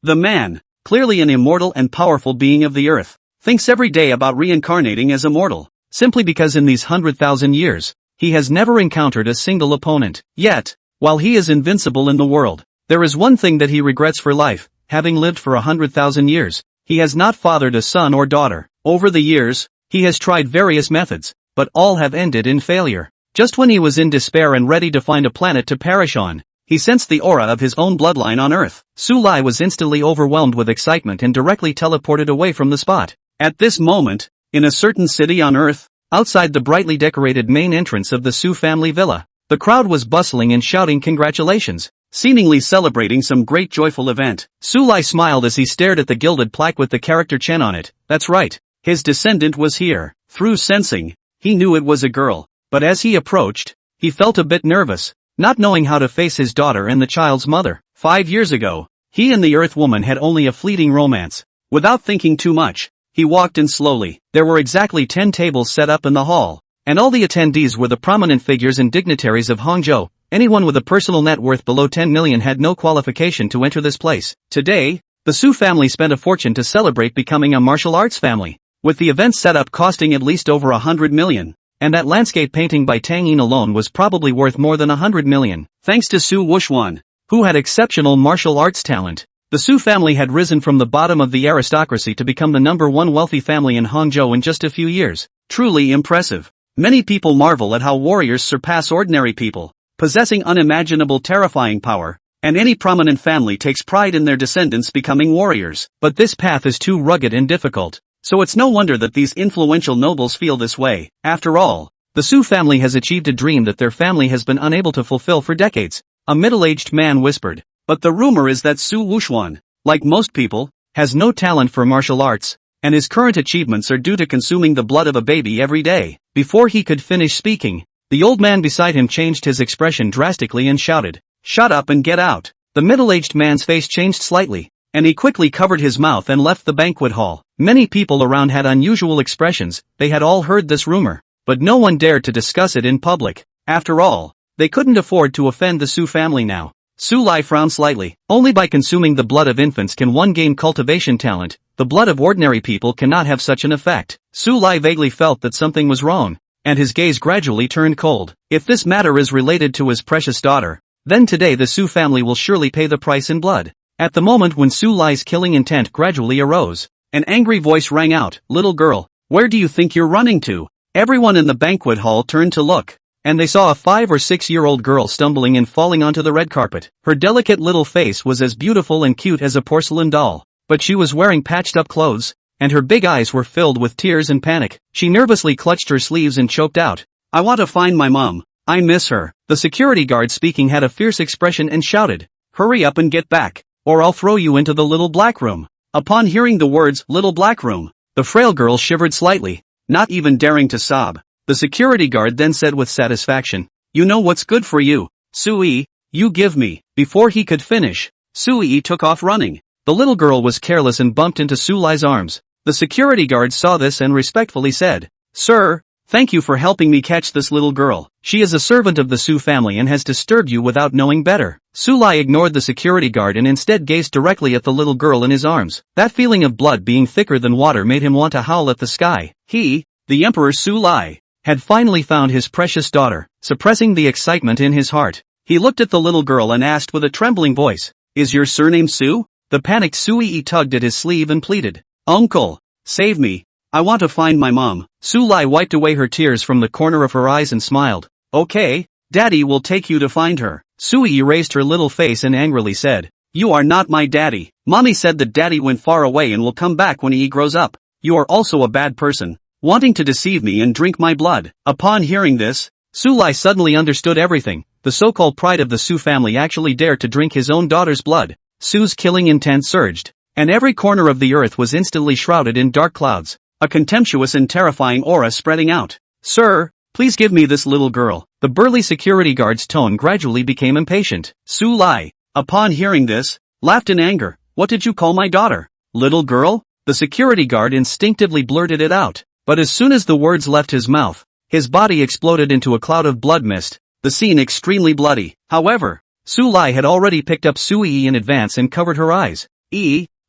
The man, clearly an immortal and powerful being of the earth, thinks every day about reincarnating as a mortal, simply because in these 100,000 years, he has never encountered a single opponent. Yet, while he is invincible in the world, there is one thing that he regrets for life. Having lived for 100,000 years, he has not fathered a son or daughter. Over the years, he has tried various methods, but all have ended in failure. Just when he was in despair and ready to find a planet to perish on, he sensed the aura of his own bloodline on Earth. Su Lai was instantly overwhelmed with excitement and directly teleported away from the spot. At this moment, in a certain city on Earth, outside the brightly decorated main entrance of the Su family villa, the crowd was bustling and shouting congratulations, seemingly celebrating some great joyful event. Su Lai smiled as he stared at the gilded plaque with the character Chen on it. That's right, his descendant was here. Through sensing, he knew it was a girl, but as he approached, he felt a bit nervous, not knowing how to face his daughter and the child's mother. 5 years ago, he and the Earth woman had only a fleeting romance. Without thinking too much, he walked in slowly. There were exactly 10 tables set up in the hall, and all the attendees were the prominent figures and dignitaries of Hangzhou. Anyone with a personal net worth below 10 million had no qualification to enter this place. Today, the Su family spent a fortune to celebrate becoming a martial arts family, with the event setup costing at least over 100 million. And that landscape painting by Tang Yin alone was probably worth more than 100 million. Thanks to Su Wuxuan, who had exceptional martial arts talent, the Su family had risen from the bottom of the aristocracy to become the #1 wealthy family in Hangzhou in just a few years. Truly impressive. Many people marvel at how warriors surpass ordinary people, possessing unimaginable terrifying power, and any prominent family takes pride in their descendants becoming warriors. But this path is too rugged and difficult. So it's no wonder that these influential nobles feel this way. After all, the Su family has achieved a dream that their family has been unable to fulfill for decades. A middle-aged man whispered. But the rumor is that Su Wuxuan, like most people, has no talent for martial arts, and his current achievements are due to consuming the blood of a baby every day. Before he could finish speaking, the old man beside him changed his expression drastically and shouted, "Shut up and get out." The middle-aged man's face changed slightly, and he quickly covered his mouth and left the banquet hall. Many people around had unusual expressions. They had all heard this rumor, but no one dared to discuss it in public. After all, they couldn't afford to offend the Su family now. Su Lai frowned slightly. Only by consuming the blood of infants can one gain cultivation talent. The blood of ordinary people cannot have such an effect. Su Lai vaguely felt that something was wrong, and his gaze gradually turned cold. If this matter is related to his precious daughter, then today the Su family will surely pay the price in blood. At the moment when Su Lai's killing intent gradually arose, an angry voice rang out, "Little girl, where do you think you're running to?" Everyone in the banquet hall turned to look, and they saw a 5 or 6-year-old girl stumbling and falling onto the red carpet. Her delicate little face was as beautiful and cute as a porcelain doll, but she was wearing patched-up clothes, and her big eyes were filled with tears and panic. She nervously clutched her sleeves and choked out, "I want to find my mom. I miss her." The security guard speaking had a fierce expression and shouted, "Hurry up and get back, or I'll throw you into the little black room." Upon hearing the words, "little black room," the frail girl shivered slightly, not even daring to sob. The security guard then said with satisfaction, "You know what's good for you, Sui, you give me." Before he could finish, Sui took off running. The little girl was careless and bumped into Su Lai's arms. The security guard saw this and respectfully said, "Sir, thank you for helping me catch this little girl. She is a servant of the Su family and has disturbed you without knowing better." Su Lai ignored the security guard and instead gazed directly at the little girl in his arms. That feeling of blood being thicker than water made him want to howl at the sky. He, the Emperor Su Lai, had finally found his precious daughter. Suppressing the excitement in his heart, he looked at the little girl and asked with a trembling voice, "Is your surname Su?" The panicked Sui tugged at his sleeve and pleaded, "Uncle, save me. I want to find my mom." Su Lai wiped away her tears from the corner of her eyes and smiled. "Okay, Daddy will take you to find her." Sui erased her little face and angrily said, "You are not my daddy. Mommy said that Daddy went far away and will come back when he grows up. You are also a bad person, wanting to deceive me and drink my blood." Upon hearing this, Su Lai suddenly understood everything. The so-called pride of the Su family actually dared to drink his own daughter's blood. Su's killing intent surged, and every corner of the earth was instantly shrouded in dark clouds, a contemptuous and terrifying aura spreading out. "Sir, please give me this little girl." The burly security guard's tone gradually became impatient. Su Lai, upon hearing this, laughed in anger. "What did you call my daughter? Little girl?" The security guard instinctively blurted it out, but as soon as the words left his mouth, his body exploded into a cloud of blood mist, the scene extremely bloody. However, Su Lai had already picked up Sui in advance and covered her eyes.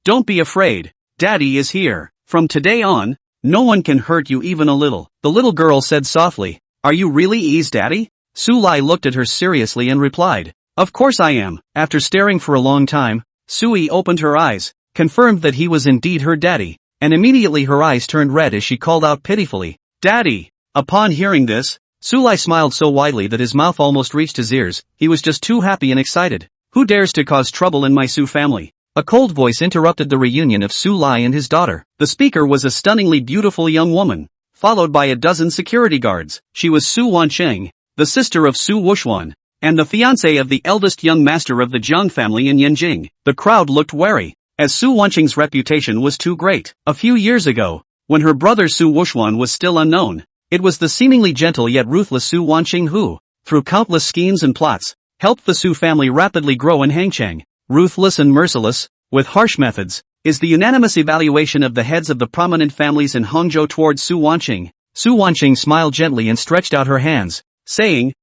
Don't be afraid. Daddy is here. From today on, no one can hurt you even a little. The little girl said softly, Are you really Yi's daddy? Su-Lai looked at her seriously and replied, Of course I am. After staring for a long time, Su-Yi opened her eyes, confirmed that he was indeed her daddy, and immediately her eyes turned red as she called out pitifully, Daddy! Upon hearing this, Su-Lai smiled so widely that his mouth almost reached his ears. He was just too happy and excited. Who dares to cause trouble in my Su family? A cold voice interrupted the reunion of Su-Lai and his daughter. The speaker was a stunningly beautiful young woman, followed by a dozen security guards. She was Su Wancheng, the sister of Su Wuxuan, and the fiancée of the eldest young master of the Jiang family in Yanjing. The crowd looked wary, as Su Wancheng's reputation was too great. A few years ago, when her brother Su Wuxuan was still unknown, it was the seemingly gentle yet ruthless Su Wancheng who, through countless schemes and plots, helped the Su family rapidly grow in Hangchang. Ruthless and merciless, with harsh methods, is the unanimous evaluation of the heads of the prominent families in Hangzhou towards Su Wancheng. Su Wancheng smiled gently and stretched out her hands, saying,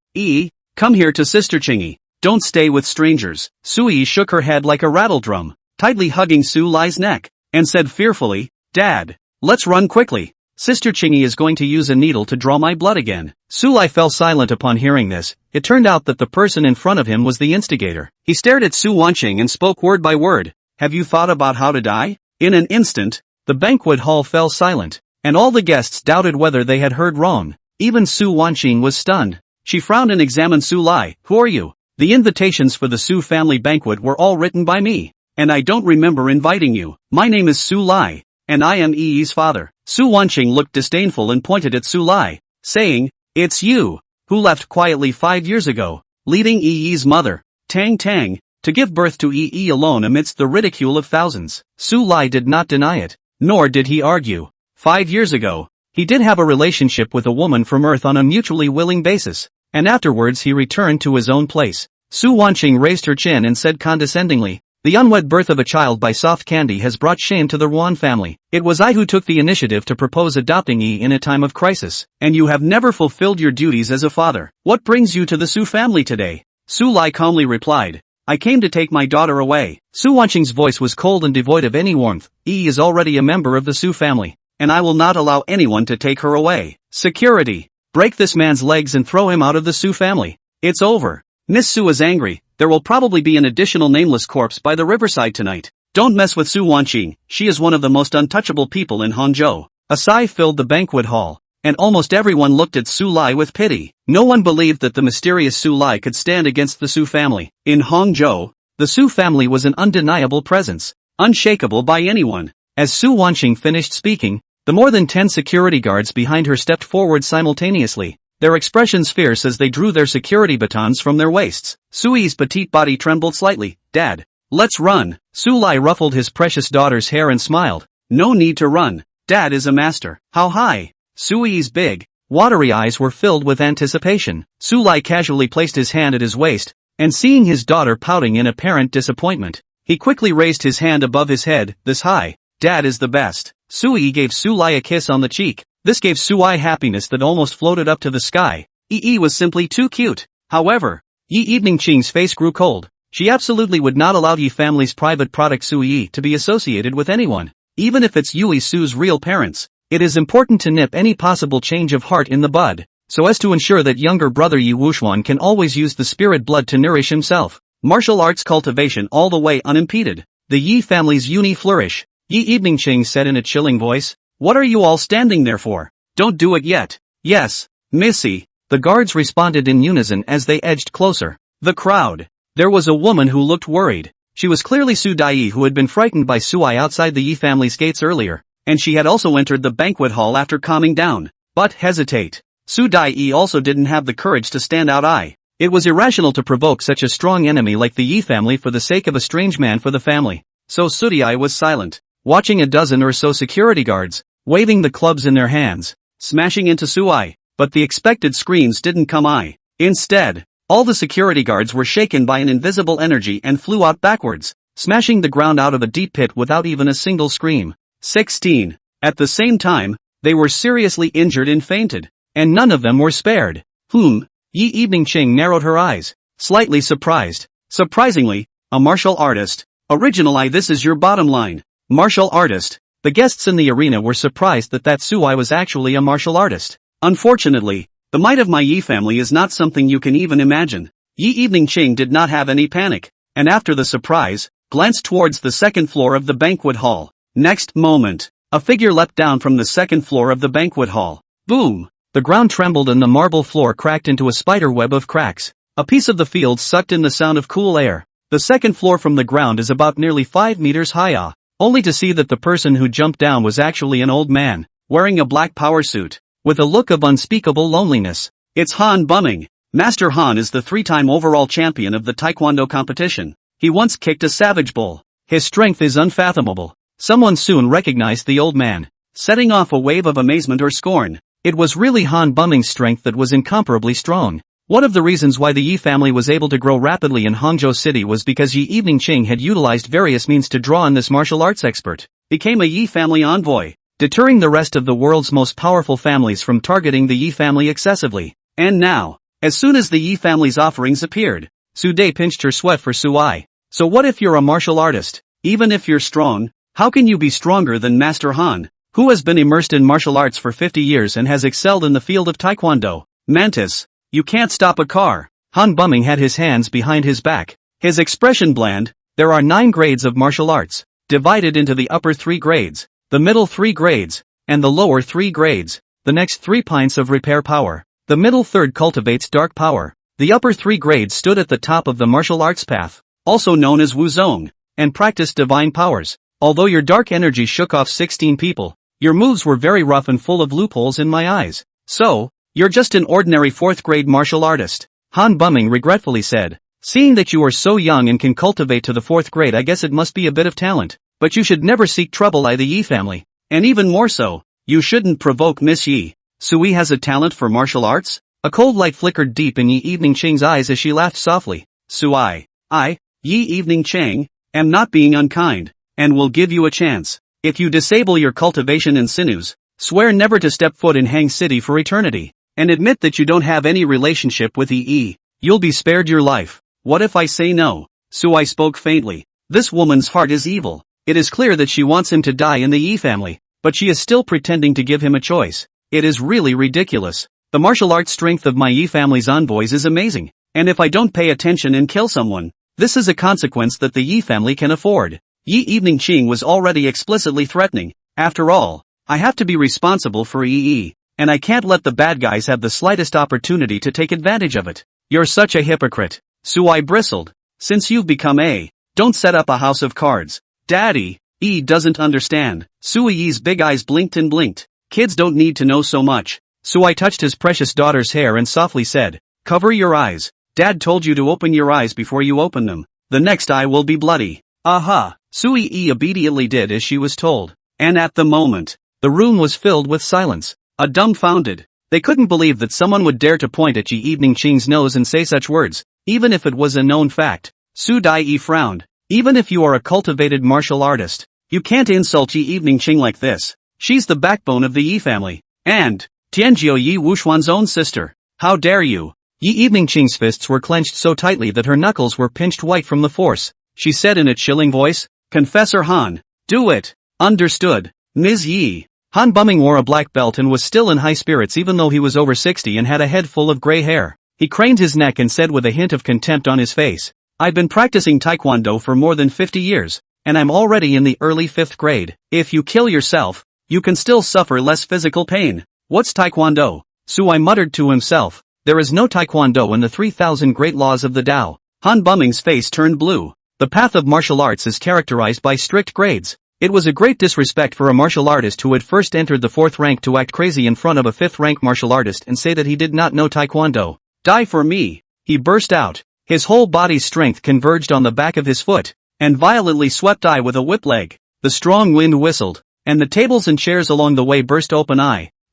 Come here to Sister Chingy. Don't stay with strangers. Su-Yi shook her head like a rattledrum, tightly hugging Su-Lai's neck, and said fearfully, Dad, let's run quickly. Sister Chingy is going to use a needle to draw my blood again. Su-Lai fell silent upon hearing this. It turned out that the person in front of him was the instigator. He stared at Su Wancheng and spoke word by word. Have you thought about how to die? In an instant, the banquet hall fell silent, and all the guests doubted whether they had heard wrong. Even Su Wancheng was stunned. She frowned and examined Su-Lai. Who are you? The invitations for the Su family banquet were all written by me, and I don't remember inviting you. My name is Su-Lai, and I am Yi's father. Su Wancheng looked disdainful and pointed at Su-Lai, saying, It's you, who left quietly 5 years ago, leaving Yi's mother, Tang Tang, to give birth to Yi alone amidst the ridicule of thousands. Su-Lai did not deny it, nor did he argue. 5 years ago, he did have a relationship with a woman from Earth on a mutually willing basis, and afterwards he returned to his own place. Su Wancheng raised her chin and said condescendingly, The unwed birth of a child by soft candy has brought shame to the Ruan family. It was I who took the initiative to propose adopting Yi in a time of crisis, and you have never fulfilled your duties as a father. What brings you to the Su family today? Su-Lai calmly replied, I came to take my daughter away. Su Wancheng's voice was cold and devoid of any warmth. Yi is already a member of the Su family, and I will not allow anyone to take her away. Security! Break this man's legs and throw him out of the Su family. It's over. Miss Su is angry. There will probably be an additional nameless corpse by the riverside tonight. Don't mess with Su Wancheng. She is one of the most untouchable people in Hangzhou. A sigh filled the banquet hall, and almost everyone looked at Su-Lai with pity. No one believed that the mysterious Su-Lai could stand against the Su family. In Hangzhou, the Su family was an undeniable presence, unshakable by anyone. As Su Wancheng finished speaking, the more than 10 security guards behind her stepped forward simultaneously, their expressions fierce as they drew their security batons from their waists. Su-Yi's petite body trembled slightly. Dad, let's run. Su-Lai ruffled his precious daughter's hair and smiled. No need to run. Dad is a master. How high? Su-Yi's big, watery eyes were filled with anticipation. Su-Lai casually placed his hand at his waist, and seeing his daughter pouting in apparent disappointment, he quickly raised his hand above his head. This high. Dad is the best. Su-Yi gave Su-Lai a kiss on the cheek. This gave Su-Ai happiness that almost floated up to the sky. Yi was simply too cute. However, Yi Eveningqing's face grew cold. She absolutely would not allow Yi family's private product Su-Yi to be associated with anyone, even if it's Yui Su's real parents. It is important to nip any possible change of heart in the bud, so as to ensure that younger brother Yi Wuxuan can always use the spirit blood to nourish himself. Martial arts cultivation all the way unimpeded. The Yi family's uni flourish. Yi Eveningqing said in a chilling voice. What are you all standing there for? Don't do it yet. Yes, Missy. The guards responded in unison as they edged closer. The crowd. There was a woman who looked worried. She was clearly Su Dai, who had been frightened by Su-Ai outside the Yi family's gates earlier, and she had also entered the banquet hall after calming down. But hesitate. Su Dai also didn't have the courage to stand out. It was irrational to provoke such a strong enemy like the Yi family for the sake of a strange man for the family. So Sudai was silent, watching a dozen or so security guards, waving the clubs in their hands, smashing into Su-Ai, but the expected screams didn't come. Instead, all the security guards were shaken by an invisible energy and flew out backwards, smashing the ground out of a deep pit without even a single scream. 16. At the same time, they were seriously injured and fainted, and none of them were spared. Yi Eveningqing narrowed her eyes, slightly surprised. Surprisingly, a martial artist, Original this is your bottom line. Martial artist. The guests in the arena were surprised that Sui was actually a martial artist. Unfortunately, the might of my Yi family is not something you can even imagine. Yi Evening Ching did not have any panic, and after the surprise, glanced towards the second floor of the banquet hall. Next moment, a figure leapt down from the second floor of the banquet hall. Boom! The ground trembled and the marble floor cracked into a spider web of cracks. A piece of the field sucked in the sound of cool air. The second floor from the ground is about nearly 5 meters high, only to see that the person who jumped down was actually an old man, wearing a black power suit, with a look of unspeakable loneliness. It's Han Bumming. Master Han is the 3-time overall champion of the Taekwondo competition. He once kicked a savage bull. His strength is unfathomable. Someone soon recognized the old man, setting off a wave of amazement or scorn. It was really Han Bumming's strength that was incomparably strong. One of the reasons why the Yi family was able to grow rapidly in Hangzhou City was because Yi Evening Ching had utilized various means to draw on this martial arts expert. Became a Yi family envoy, deterring the rest of the world's most powerful families from targeting the Yi family excessively. And now, as soon as the Yi family's offerings appeared, Su Dai pinched her sweat for Sui. So what if you're a martial artist? Even if you're strong, how can you be stronger than Master Han, who has been immersed in martial arts for 50 years and has excelled in the field of Taekwondo? Mantis. You can't stop a car. Han Bumming had his hands behind his back. His expression bland. There are 9 grades of martial arts, divided into the upper 3 grades, the middle 3 grades, and the lower 3 grades. The next 3 pints of repair power. The middle third cultivates dark power. The upper 3 grades stood at the top of the martial arts path, also known as Wuzong, and practiced divine powers. Although your dark energy shook off 16 people, your moves were very rough and full of loopholes in my eyes. So, you're just an ordinary 4th grade martial artist. Han Bumming regretfully said. Seeing that you are so young and can cultivate to the 4th grade, I guess it must be a bit of talent. But you should never seek trouble by the Yi family. And even more so, you shouldn't provoke Miss Yi. Sui has a talent for martial arts? A cold light flickered deep in Yi Evening Ching's eyes as she laughed softly. Sui, I, Yi Evening Ching, am not being unkind, and will give you a chance. If you disable your cultivation and sinews, swear never to step foot in Hang City for eternity, and admit that you don't have any relationship with EE, you'll be spared your life. What if I say no? Sui spoke faintly. This woman's heart is evil. It is clear that she wants him to die in the Yi family, but she is still pretending to give him a choice. It is really ridiculous. The martial arts strength of my Yi family's envoys is amazing, and if I don't pay attention and kill someone, this is a consequence that the Yi family can afford. Yi Evening Ching was already explicitly threatening. After all, I have to be responsible for EE, and I can't let the bad guys have the slightest opportunity to take advantage of it. You're such a hypocrite. Sui bristled. Since you've become a, don't set up a house of cards. Daddy, E doesn't understand. Sui's big eyes blinked and blinked. Kids don't need to know so much. Sui touched his precious daughter's hair and softly said, cover your eyes. Dad told you to open your eyes before you open them. The next eye will be bloody. Aha! Sui obediently did as she was told. And at the moment, the room was filled with silence. A dumbfounded. They couldn't believe that someone would dare to point at Yi Evening Ching's nose and say such words, even if it was a known fact. Su Dai frowned. Even if you are a cultivated martial artist, you can't insult Yi Evening Ching like this. She's the backbone of the Yi family. And, Tianjiu Yi Wuxuan's own sister. How dare you? Yi Evening Ching's fists were clenched so tightly that her knuckles were pinched white from the force. She said in a chilling voice, Confessor Han. Do it. Understood. Ms. Yi. Han Bumming wore a black belt and was still in high spirits even though he was over 60 and had a head full of gray hair. He craned his neck and said with a hint of contempt on his face, I've been practicing Taekwondo for more than 50 years, and I'm already in the early 5th grade. If you kill yourself, you can still suffer less physical pain. What's Taekwondo? Sui muttered to himself. There is no Taekwondo in the 3,000 great laws of the Tao. Han Bumming's face turned blue. The path of martial arts is characterized by strict grades. It was a great disrespect for a martial artist who had first entered the 4th rank to act crazy in front of a 5th rank martial artist and say that he did not know Taekwondo. Die for me! He burst out. His whole body's strength converged on the back of his foot, and violently swept I with a whip leg. The strong wind whistled, and the tables and chairs along the way burst open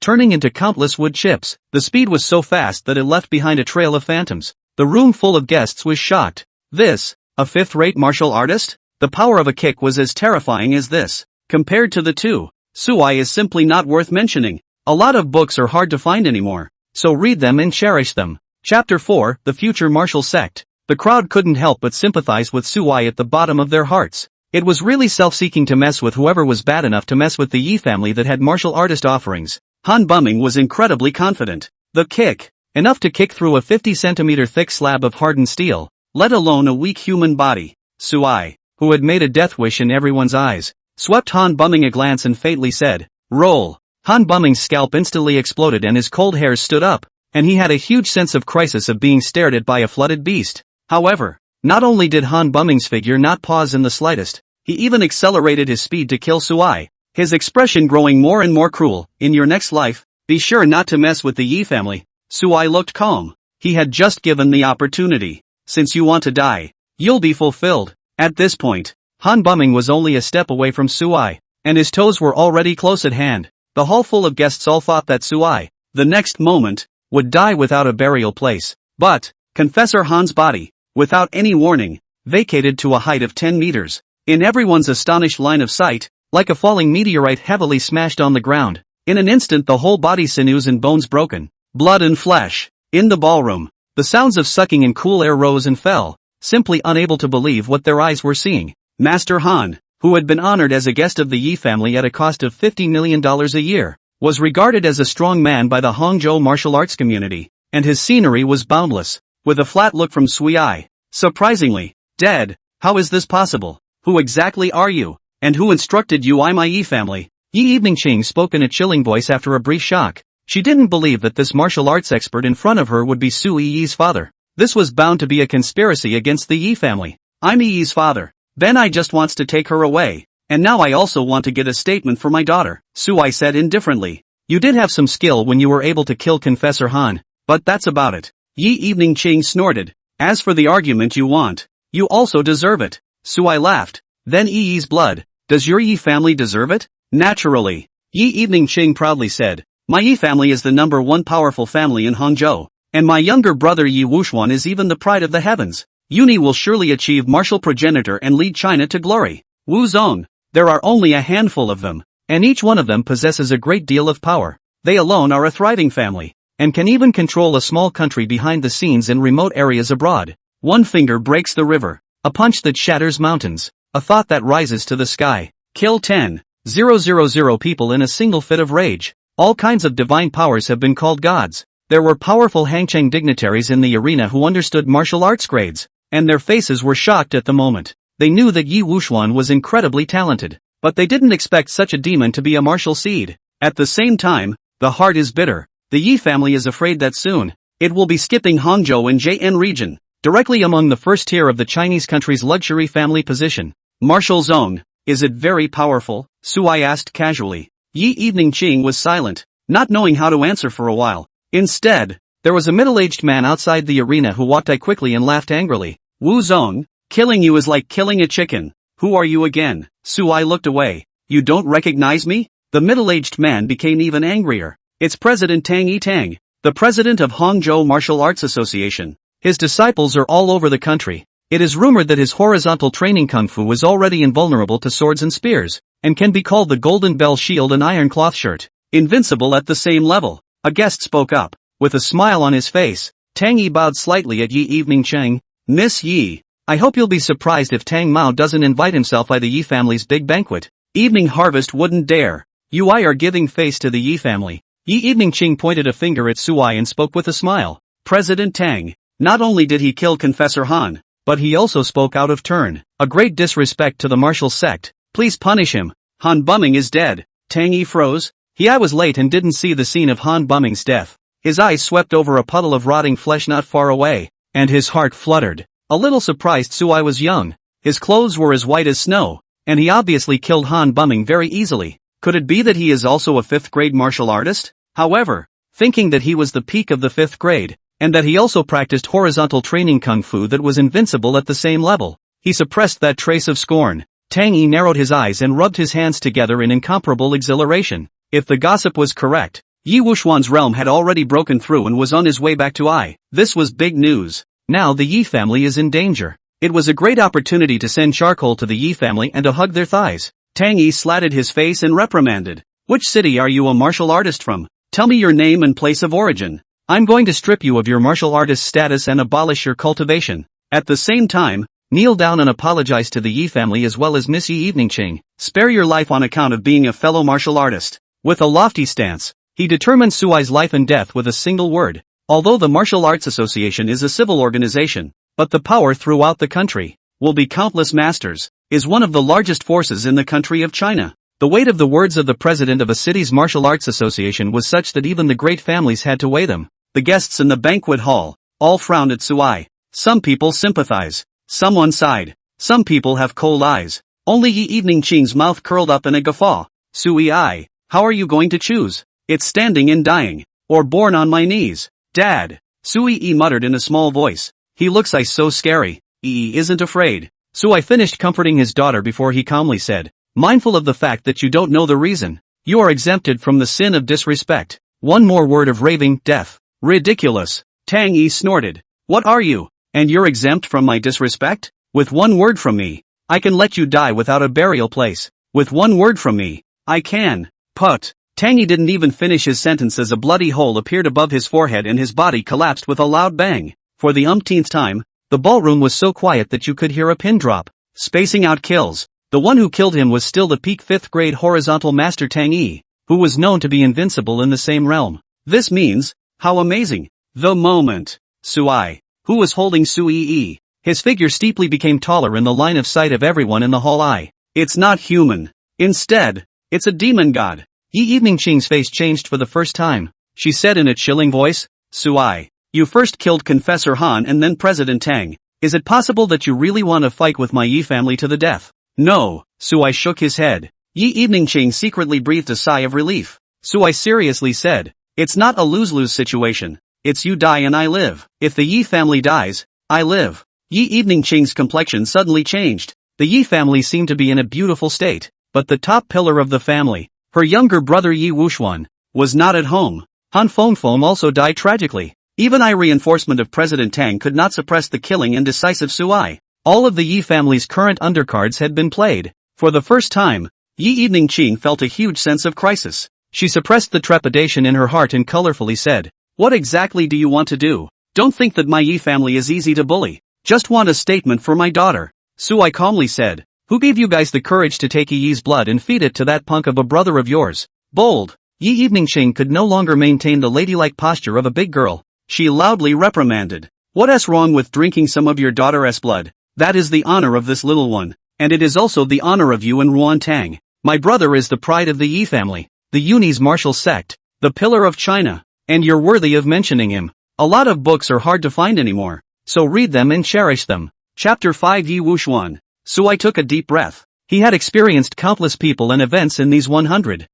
turning into countless wood chips. The speed was so fast that it left behind a trail of phantoms. The room full of guests was shocked. This, a 5th-rate martial artist? The power of a kick was as terrifying as this. Compared to the two, Sui is simply not worth mentioning. A lot of books are hard to find anymore, so read them and cherish them. Chapter 4, The Future Martial Sect. The crowd couldn't help but sympathize with Suai at the bottom of their hearts. It was really self-seeking to mess with whoever was bad enough to mess with the Yi family that had martial artist offerings. Han Bumming was incredibly confident. The kick, enough to kick through a 50-centimeter thick slab of hardened steel, let alone a weak human body. Suai, who had made a death wish in everyone's eyes, swept Han Bumming a glance and faintly said, "Roll." Han Bumming's scalp instantly exploded and his cold hairs stood up, and he had a huge sense of crisis of being stared at by a flooded beast. However, not only did Han Bumming's figure not pause in the slightest, he even accelerated his speed to kill Suai, his expression growing more and more cruel. "In your next life, be sure not to mess with the Yi family." Suai looked calm. He had just given the opportunity. "Since you want to die, you'll be fulfilled." At this point, Han Bumming was only a step away from Suai, and his toes were already close at hand. The hall full of guests all thought that Suai, the next moment, would die without a burial place. But, Confessor Han's body, without any warning, vacated to a height of 10 meters. In everyone's astonished line of sight, like a falling meteorite heavily smashed on the ground. In an instant the whole body, sinews and bones broken, blood and flesh. In the ballroom, the sounds of sucking and cool air rose and fell, simply unable to believe what their eyes were seeing. Master Han, who had been honored as a guest of the Yi family at a cost of $50 million a year, was regarded as a strong man by the Hangzhou martial arts community, and his scenery was boundless. With a flat look from Suai, "Surprisingly, dead, how is this possible? Who exactly are you? And who instructed you? I my Yi family?" Yi Evening Ching spoke in a chilling voice after a brief shock. She didn't believe that this martial arts expert in front of her would be Su Yi's father. This was bound to be a conspiracy against the Yi family. "I'm Yi's father. Ben I just wants to take her away, and now I also want to get a statement for my daughter," Suai said indifferently. "You did have some skill when you were able to kill Confessor Han, but that's about it." Yi Evening Ching snorted. "As for the argument you want, you also deserve it." Suai laughed. "Then Yi's blood, does your Yi family deserve it?" "Naturally," Yi Evening Ching proudly said. "My Yi family is the #1 powerful family in Hangzhou, and my younger brother Yi Wuxuan is even the pride of the heavens. Uni will surely achieve martial progenitor and lead China to glory. Wu Zong, there are only a handful of them, and each one of them possesses a great deal of power. They alone are a thriving family, and can even control a small country behind the scenes in remote areas abroad. One finger breaks the river, a punch that shatters mountains, a thought that rises to the sky. Kill 10,000 people in a single fit of rage. All kinds of divine powers have been called gods. There were powerful Hangcheng dignitaries in the arena who understood martial arts grades, and their faces were shocked at the moment. They knew that Yi Wuxuan was incredibly talented, but they didn't expect such a demon to be a martial seed. At the same time, the heart is bitter. The Yi family is afraid that soon, it will be skipping Hangzhou and JN region, directly among the first tier of the Chinese country's luxury family position. "Martial zone, is it very powerful?" Suai asked casually. Yi Evening Ching was silent, not knowing how to answer for a while. Instead, there was a middle-aged man outside the arena who walked by quickly and laughed angrily. "Wu Zong, killing you is like killing a chicken. Who are you again?" Suai looked away. "You don't recognize me?" The middle-aged man became even angrier. "It's President Tang Yitang, the president of Hangzhou Martial Arts Association. His disciples are all over the country. It is rumored that his horizontal training kung fu is already invulnerable to swords and spears, and can be called the Golden Bell Shield and Iron Cloth Shirt. Invincible at the same level." A guest spoke up, with a smile on his face. Tang Yi bowed slightly at Yi Evening Cheng. "Miss Yi, I hope you'll be surprised if Tang Mao doesn't invite himself by the Yi family's big banquet. Evening Harvest wouldn't dare. You are giving face to the Yi family." Yi Evening Ching pointed a finger at Suai and spoke with a smile. "President Tang, not only did he kill Confessor Han, but he also spoke out of turn. A great disrespect to the martial sect. Please punish him. Han Bumming is dead." Tang Yi froze. I was late and didn't see the scene of Han Bumming's death. His eyes swept over a puddle of rotting flesh not far away, and his heart fluttered. A little surprised Suai was young. His clothes were as white as snow, and he obviously killed Han Bumming very easily. Could it be that he is also a 5th grade martial artist? However, thinking that he was the peak of the 5th grade, and that he also practiced horizontal training kung fu that was invincible at the same level, he suppressed that trace of scorn. Tang Yi narrowed his eyes and rubbed his hands together in incomparable exhilaration. If the gossip was correct, Yi Wuxuan's realm had already broken through and was on his way back to Ai. This was big news. Now the Yi family is in danger. It was a great opportunity to send charcoal to the Yi family and to hug their thighs. Tang Yi slatted his face and reprimanded. "Which city are you a martial artist from? Tell me your name and place of origin. I'm going to strip you of your martial artist status and abolish your cultivation." At the same time, kneel down and apologize to the Yi family as well as Miss Yi Evening Ching. Spare your life on account of being a fellow martial artist. With a lofty stance, he determined Suai's life and death with a single word. Although the Martial Arts Association is a civil organization, but the power throughout the country will be countless masters, is one of the largest forces in the country of China. The weight of the words of the president of a city's martial arts association was such that even the great families had to weigh them. The guests in the banquet hall all frowned at Suai. Some people sympathize. Some on side. Some people have cold eyes. Only Yi Evening Ching's mouth curled up in a guffaw. Sui, how are you going to choose? It's standing and dying, or born on my knees. Dad. Sui muttered in a small voice. He looks so scary. Isn't afraid. Sui finished comforting his daughter before he calmly said, mindful of the fact that you don't know the reason. You are exempted from the sin of disrespect. One more word of raving, death. Ridiculous. Tang Yi snorted. What are you? And you're exempt from my disrespect? With one word from me, I can let you die without a burial place. With one word from me, I can. Put. Tang Yi didn't even finish his sentence as a bloody hole appeared above his forehead and his body collapsed with a loud bang. For the umpteenth time, the ballroom was so quiet that you could hear a pin drop. Spacing out kills. The one who killed him was still the peak 5th grade horizontal master Tang Yi, who was known to be invincible in the same realm. This means, how amazing. The moment. Suai, who was holding Sui, his figure steeply became taller in the line of sight of everyone in the hall. It's not human. Instead, it's a demon god. Yi Evening Ching's face changed for the first time. She said in a chilling voice, Suai, you first killed Confessor Han and then President Tang. Is it possible that you really want to fight with my Yi family to the death? No. Suai shook his head. Yi Evening Ching secretly breathed a sigh of relief. Suai seriously said, it's not a lose-lose situation. It's you die and I live. If the Yi family dies, I live. Yi Evening Ching's complexion suddenly changed. The Yi family seemed to be in a beautiful state, but the top pillar of the family, her younger brother Yi Wuxuan, was not at home. Han Fengfeng also died tragically. Even reinforcement of President Tang could not suppress the killing and decisive Suai. All of the Yi family's current undercards had been played. For the first time, Yi Evening Ching felt a huge sense of crisis. She suppressed the trepidation in her heart and colorfully said, what exactly do you want to do? Don't think that my Yi family is easy to bully. Just want a statement for my daughter. Suai calmly said, who gave you guys the courage to take Yi's blood and feed it to that punk of a brother of yours? Bold. Yi Evening Ching could no longer maintain the ladylike posture of a big girl. She loudly reprimanded. What's wrong with drinking some of your daughter's blood? That is the honor of this little one, and it is also the honor of you and Ruan Tang. My brother is the pride of the Yi family, the Uni's martial sect, the pillar of China, and you're worthy of mentioning him. A lot of books are hard to find anymore, so read them and cherish them. Chapter 5 Yi Wuxuan. Suai took a deep breath. He had experienced countless people and events in these 100,000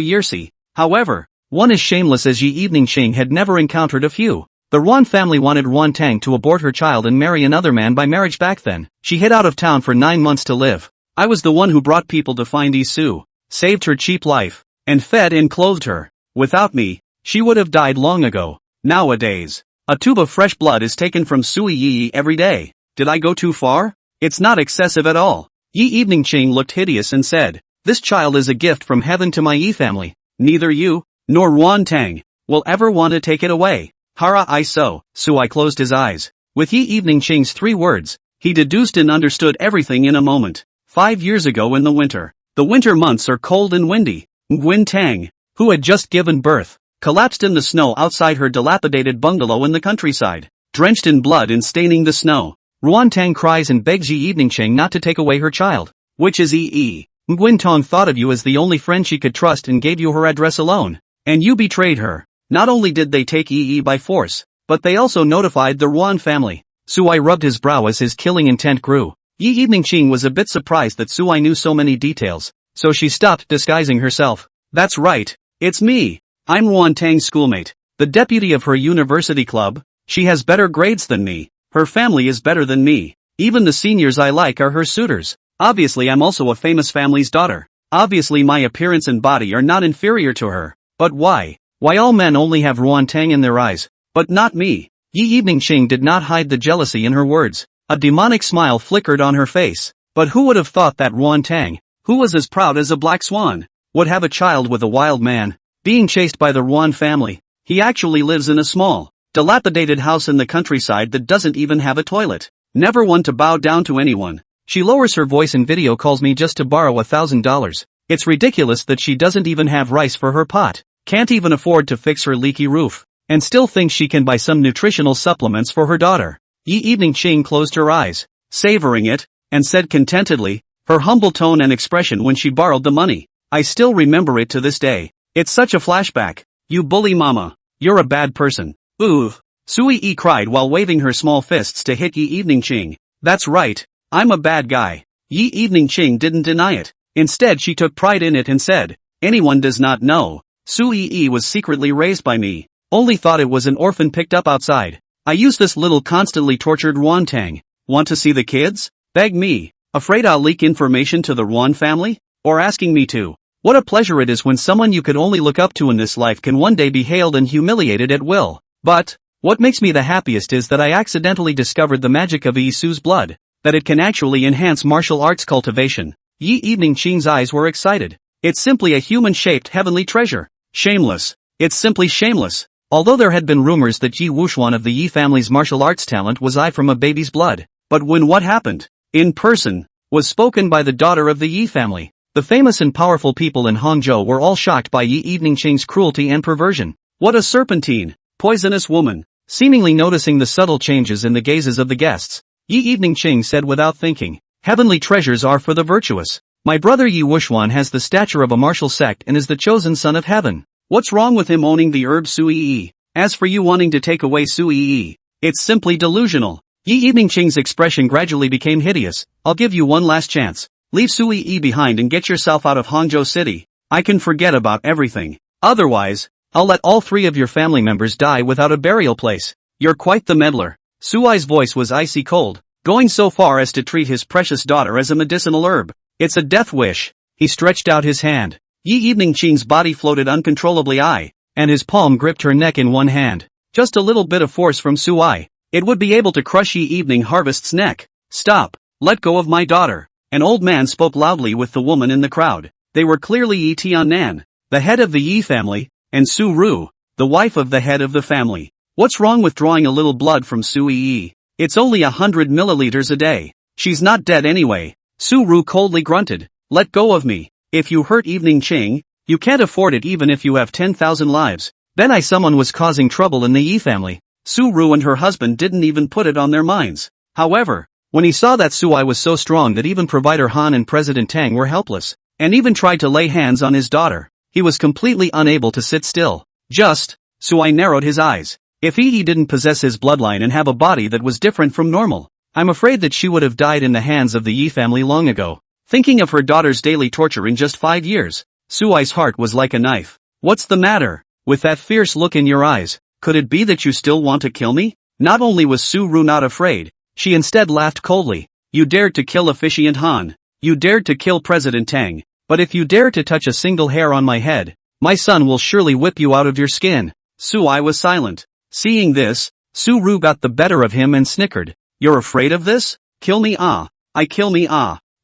years. However, one as shameless as Yi Evening Ching had never encountered a few. The Ruan family wanted Ruan Tang to abort her child and marry another man by marriage back then. She hid out of town for 9 months to live. I was the one who brought people to find Isu, saved her cheap life, and fed and clothed her. Without me, she would have died long ago. Nowadays, a tube of fresh blood is taken from Sui Yi every day. Did I go too far? It's not excessive at all. Yi Evening Ching looked hideous and said, this child is a gift from heaven to my Yi family. Neither you, nor Ruan Tang, will ever want to take it away. Hara I so. Suai closed his eyes. With Yi Evening Ching's 3 words, he deduced and understood everything in a moment. 5 years ago in the winter. The winter months are cold and windy. Nguyen Tang, who had just given birth, collapsed in the snow outside her dilapidated bungalow in the countryside, drenched in blood and staining the snow. Ruan Tang cries and begs Yi Evening Ching not to take away her child. Which is Yi. Nguyen Tong thought of you as the only friend she could trust and gave you her address alone. And you betrayed her. Not only did they take Yi by force, but they also notified the Ruan family. Suai rubbed his brow as his killing intent grew. Yi Evening Ching was a bit surprised that Suai knew so many details, so she stopped disguising herself. That's right, it's me. I'm Ruan Tang's schoolmate, the deputy of her university club. She has better grades than me. Her family is better than me. Even the seniors I like are her suitors. Obviously I'm also a famous family's daughter. Obviously my appearance and body are not inferior to her. But why? Why all men only have Ruan Tang in their eyes, but not me? Yi Evening Ching did not hide the jealousy in her words. A demonic smile flickered on her face. But who would have thought that Ruan Tang, who was as proud as a black swan, would have a child with a wild man, being chased by the Ruan family? He actually lives in a small Dilapidated house in the countryside that doesn't even have a toilet. Never one to bow down to anyone. She lowers her voice in video calls me just to borrow $1,000. It's ridiculous that she doesn't even have rice for her pot, can't even afford to fix her leaky roof, and still thinks she can buy some nutritional supplements for her daughter. Yi Evening Ching closed her eyes, savoring it, and said contentedly, her humble tone and expression when she borrowed the money. I still remember it to this day. It's such a flashback. You bully mama. You're a bad person. Oof. Sui Yi cried while waving her small fists to hit Yi Evening Ching. That's right. I'm a bad guy. Yi Evening Ching didn't deny it. Instead she took pride in it and said, anyone does not know. Sui Yi was secretly raised by me. Only thought it was an orphan picked up outside. I use this little constantly tortured Ruantang. Want to see the kids? Beg me. Afraid I'll leak information to the Ruan family? Or asking me to? What a pleasure it is when someone you could only look up to in this life can one day be hailed and humiliated at will. But, what makes me the happiest is that I accidentally discovered the magic of Isu's blood. That it can actually enhance martial arts cultivation. Yi Evening Ching's eyes were excited. It's simply a human-shaped heavenly treasure. Shameless. It's simply shameless. Although there had been rumors that Yi Wuxuan of the Yi family's martial arts talent was I from a baby's blood. But when what happened, in person, was spoken by the daughter of the Yi family, the famous and powerful people in Hangzhou were all shocked by Yi Evening Ching's cruelty and perversion. What a serpentine, poisonous woman. Seemingly noticing the subtle changes in the gazes of the guests, Yi Evening Ching said without thinking, heavenly treasures are for the virtuous. My brother Yi Wuxuan has the stature of a martial sect and is the chosen son of heaven. What's wrong with him owning the herb Sui Yi? As for you wanting to take away Sui Yi, it's simply delusional. Yi Evening Ching's expression gradually became hideous. I'll give you one last chance. Leave Sui Yi behind and get yourself out of Hangzhou City. I can forget about everything. Otherwise, I'll let all 3 of your family members die without a burial place. You're quite the meddler. Suai's voice was icy cold, going so far as to treat his precious daughter as a medicinal herb. It's a death wish. He stretched out his hand. Yi Evening Ching's body floated uncontrollably and his palm gripped her neck in one hand. Just a little bit of force from Suai. It would be able to crush Yi Evening Harvest's neck. Stop. Let go of my daughter. An old man spoke loudly with the woman in the crowd. They were clearly Yi Tiannan, the head of the Yi family, and Su Ru, the wife of the head of the family. What's wrong with drawing a little blood from Sui Yi? It's only 100 milliliters a day. She's not dead anyway. Su Ru coldly grunted. Let go of me. If you hurt Evening Ching, you can't afford it even if you have 10,000 lives. Then someone was causing trouble in the Yi family. Su Ru and her husband didn't even put it on their minds. However, when he saw that Suai was so strong that even Provider Han and President Tang were helpless, and even tried to lay hands on his daughter, he was completely unable to sit still. Suai narrowed his eyes. If Yi didn't possess his bloodline and have a body that was different from normal, I'm afraid that she would have died in the hands of the Yi family long ago. Thinking of her daughter's daily torture in just 5 years, Suai's heart was like a knife. What's the matter? With that fierce look in your eyes, could it be that you still want to kill me? Not only was Su Ru not afraid, she instead laughed coldly. You dared to kill Officiant Han. You dared to kill President Tang. But if you dare to touch a single hair on my head, my son will surely whip you out of your skin. Suai was silent. Seeing this, Su Ru got the better of him and snickered. You're afraid of this? Kill me I kill me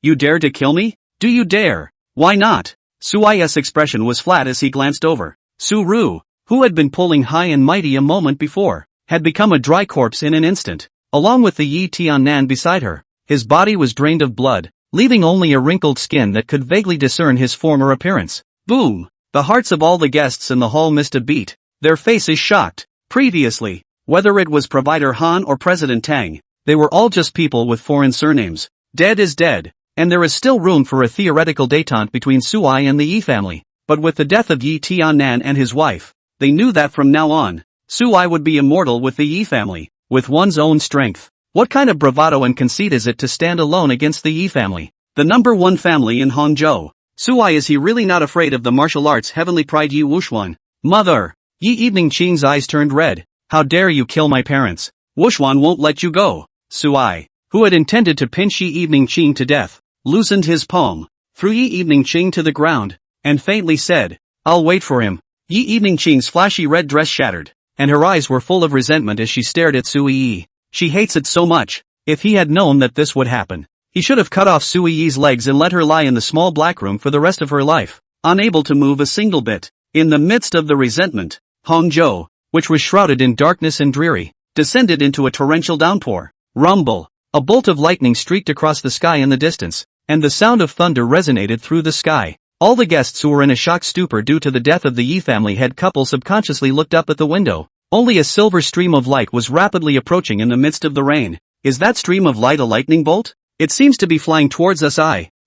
You dare to kill me? Do you dare? Why not? Suai's expression was flat as he glanced over. Su Ru, who had been pulling high and mighty a moment before, had become a dry corpse in an instant, along with the Yi Tiannan beside her. His body was drained of blood, leaving only a wrinkled skin that could vaguely discern his former appearance. Boom! The hearts of all the guests in the hall missed a beat, their faces shocked. Previously, whether it was Provider Han or President Tang, they were all just people with foreign surnames. Dead is dead, and there is still room for a theoretical détente between Suai and the Yi family. But with the death of Yi Tiannan and his wife, they knew that from now on, Suai would be immortal with the Yi family, with one's own strength. What kind of bravado and conceit is it to stand alone against the Yi family, the number 1 family in Hangzhou? Suai, is he really not afraid of the martial arts heavenly pride Yi Wuxuan? Mother! Yi Evening Ching's eyes turned red. How dare you kill my parents? Wuxuan won't let you go. Suai, who had intended to pinch Yi Evening Ching to death, loosened his palm, threw Yi Evening Ching to the ground, and faintly said, I'll wait for him. Yi Evening Ching's flashy red dress shattered, and her eyes were full of resentment as she stared at Sui Yi. She hates it so much. If he had known that this would happen, he should have cut off Sui Yi's legs and let her lie in the small black room for the rest of her life, unable to move a single bit. In the midst of the resentment, Hangzhou, which was shrouded in darkness and dreary, descended into a torrential downpour. Rumble! A bolt of lightning streaked across the sky in the distance, and the sound of thunder resonated through the sky. All the guests who were in a shocked stupor due to the death of the Yi family head couple subconsciously looked up at the window. Only a silver stream of light was rapidly approaching in the midst of the rain. Is that stream of light a lightning bolt? It seems to be flying towards us.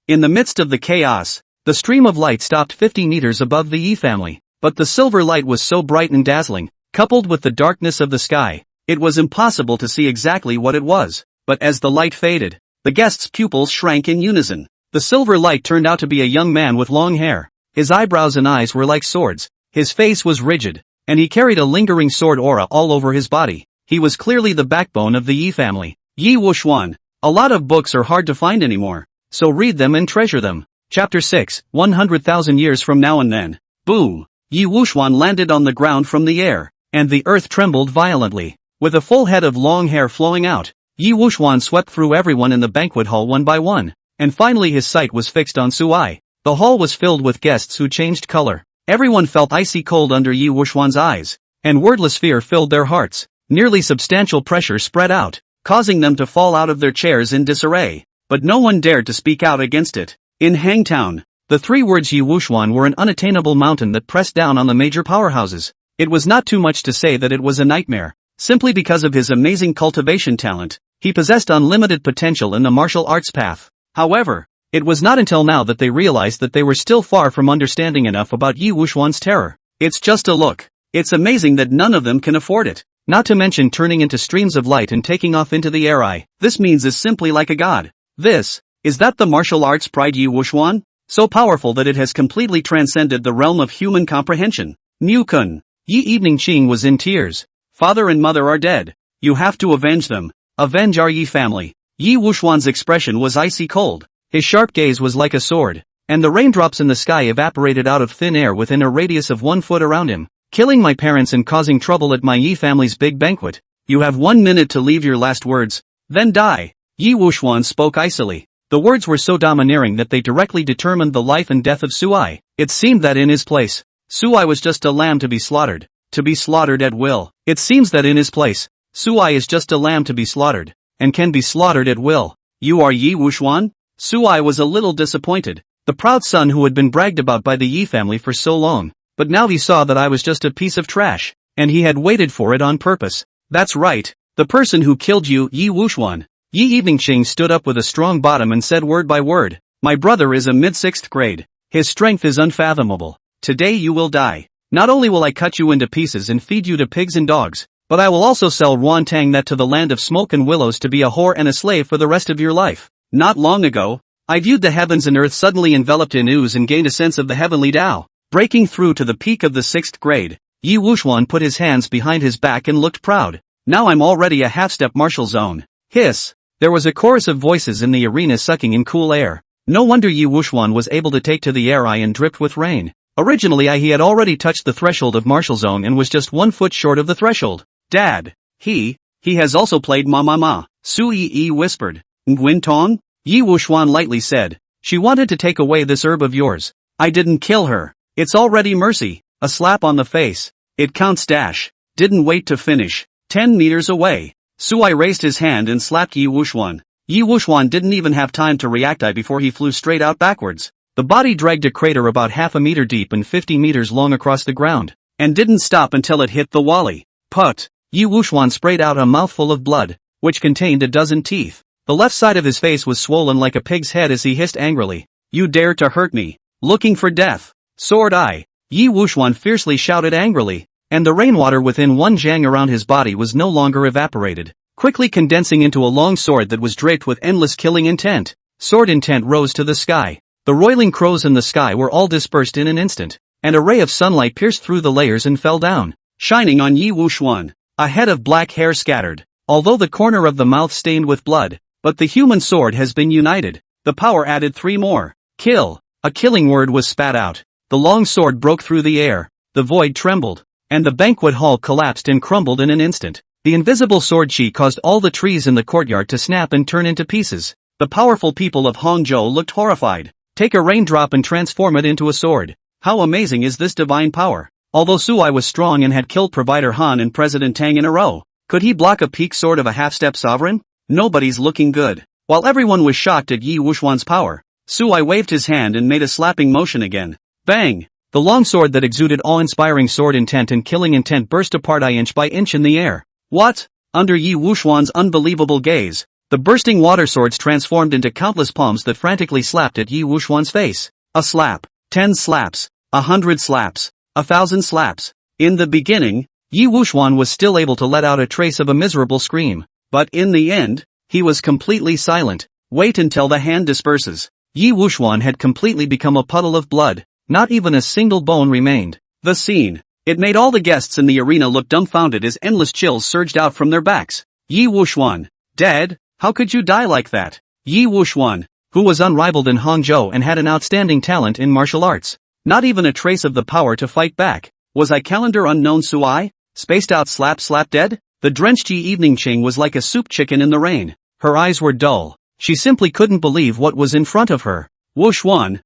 In the midst of the chaos, the stream of light stopped 50 meters above the Yi family, but the silver light was so bright and dazzling, coupled with the darkness of the sky, it was impossible to see exactly what it was. But as the light faded, the guests' pupils shrank in unison. The silver light turned out to be a young man with long hair. His eyebrows and eyes were like swords, his face was rigid, and he carried a lingering sword aura all over his body. He was clearly the backbone of the Yi family. Yi Wuxuan. A lot of books are hard to find anymore, so read them and treasure them. Chapter 6, 100,000 years from now and then. Boom! Yi Wuxuan landed on the ground from the air, and the earth trembled violently. With a full head of long hair flowing out, Yi Wuxuan swept through everyone in the banquet hall one by one, and finally his sight was fixed on Suai. The hall was filled with guests who changed color. Everyone felt icy cold under Yi Wuxuan's eyes, and wordless fear filled their hearts. Nearly substantial pressure spread out, causing them to fall out of their chairs in disarray. But no one dared to speak out against it. In Hangtown, the three words Yi Wuxuan were an unattainable mountain that pressed down on the major powerhouses. It was not too much to say that it was a nightmare. Simply because of his amazing cultivation talent, he possessed unlimited potential in the martial arts path. However, it was not until now that they realized that they were still far from understanding enough about Yi Wuxuan's terror. It's just a look. It's amazing that none of them can afford it. Not to mention turning into streams of light and taking off into the air. This means is simply like a god. Is that the martial arts pride Yi Wuxuan? So powerful that it has completely transcended the realm of human comprehension. Niu-kun. Yi Evening Qing was in tears. Father and mother are dead. You have to avenge them. Avenge our Yi family. Yi Wuxuan's expression was icy cold. His sharp gaze was like a sword, and the raindrops in the sky evaporated out of thin air within a radius of 1 foot around him. Killing my parents and causing trouble at my Yi family's big banquet. You have 1 minute to leave your last words, then die. Yi Wuxuan spoke icily. The words were so domineering that they directly determined the life and death of Suai. It seemed that in his place, Suai was just a lamb to be slaughtered at will. It seems that in his place, Suai is just a lamb to be slaughtered, and can be slaughtered at will. You are Yi Wuxuan? Suai was a little disappointed, the proud son who had been bragged about by the Yi family for so long, but now he saw that I was just a piece of trash, and he had waited for it on purpose. That's right, the person who killed you, Yi Wuxuan. Yi Evening Qing stood up with a strong bottom and said word by word, my brother is a mid-6th grade. His strength is unfathomable. Today you will die. Not only will I cut you into pieces and feed you to pigs and dogs, but I will also sell Ruantang that to the land of smoke and willows to be a whore and a slave for the rest of your life. Not long ago, I viewed the heavens and earth suddenly enveloped in ooze and gained a sense of the heavenly Tao. Breaking through to the peak of the 6th grade, Yi Wuxuan put his hands behind his back and looked proud. Now I'm already a half-step martial zone. Hiss! There was a chorus of voices in the arena sucking in cool air. No wonder Yi Wuxuan was able to take to the air and dripped with rain. Originally he had already touched the threshold of martial zone and was just 1 foot short of the threshold. Dad. He has also played Ma. Su Yi whispered. Nguyen Tong? Yi Wuxuan lightly said. She wanted to take away this herb of yours. I didn't kill her. It's already mercy. A slap on the face. It counts dash. Didn't wait to finish. 10 meters away. Suai raised his hand and slapped Yi Wuxuan. Yi Wuxuan didn't even have time to react before he flew straight out backwards. The body dragged a crater about half a meter deep and 50 meters long across the ground, and didn't stop until it hit the wally. Put! Yi Wuxuan sprayed out a mouthful of blood, which contained a dozen teeth. The left side of his face was swollen like a pig's head as he hissed angrily. You dare to hurt me? Looking for death? Sword eye! Yi Wuxuan fiercely shouted angrily, and the rainwater within 1 zhang around his body was no longer evaporated, quickly condensing into a long sword that was draped with endless killing intent. Sword intent rose to the sky. The roiling crows in the sky were all dispersed in an instant, and a ray of sunlight pierced through the layers and fell down, shining on Yi Wuxuan. A head of black hair scattered, although the corner of the mouth stained with blood, but the human sword has been united. The power added 3 more. Kill! A killing word was spat out. The long sword broke through the air, the void trembled, and the banquet hall collapsed and crumbled in an instant. The invisible sword chi caused all the trees in the courtyard to snap and turn into pieces. The powerful people of Hangzhou looked horrified. Take a raindrop and transform it into a sword. How amazing is this divine power? Although Sui was strong and had killed Provider Han and President Tang in a row, could he block a peak sword of a half-step sovereign? Nobody's looking good. While everyone was shocked at Yi Wuxuan's power, Sui waved his hand and made a slapping motion again. Bang! The long sword that exuded awe-inspiring sword intent and killing intent burst apart inch by inch in the air. What? Under Yi Wuxuan's unbelievable gaze, the bursting water swords transformed into countless palms that frantically slapped at Yi Wuxuan's face. A slap, 10 slaps, 100 slaps, 1,000 slaps. In the beginning, Yi Wuxuan was still able to let out a trace of a miserable scream, but in the end, he was completely silent. Wait until the hand disperses. Yi Wuxuan had completely become a puddle of blood, not even a single bone remained. The scene. It made all the guests in the arena look dumbfounded as endless chills surged out from their backs. Yi Wuxuan. Dead? How could you die like that? Yi Wuxuan, who was unrivaled in Hangzhou and had an outstanding talent in martial arts. Not even a trace of the power to fight back. Was I calendar unknown Sui? Spaced out slap dead? The drenched Yi Evening Ching was like a soup chicken in the rain. Her eyes were dull. She simply couldn't believe what was in front of her. Wuxuan,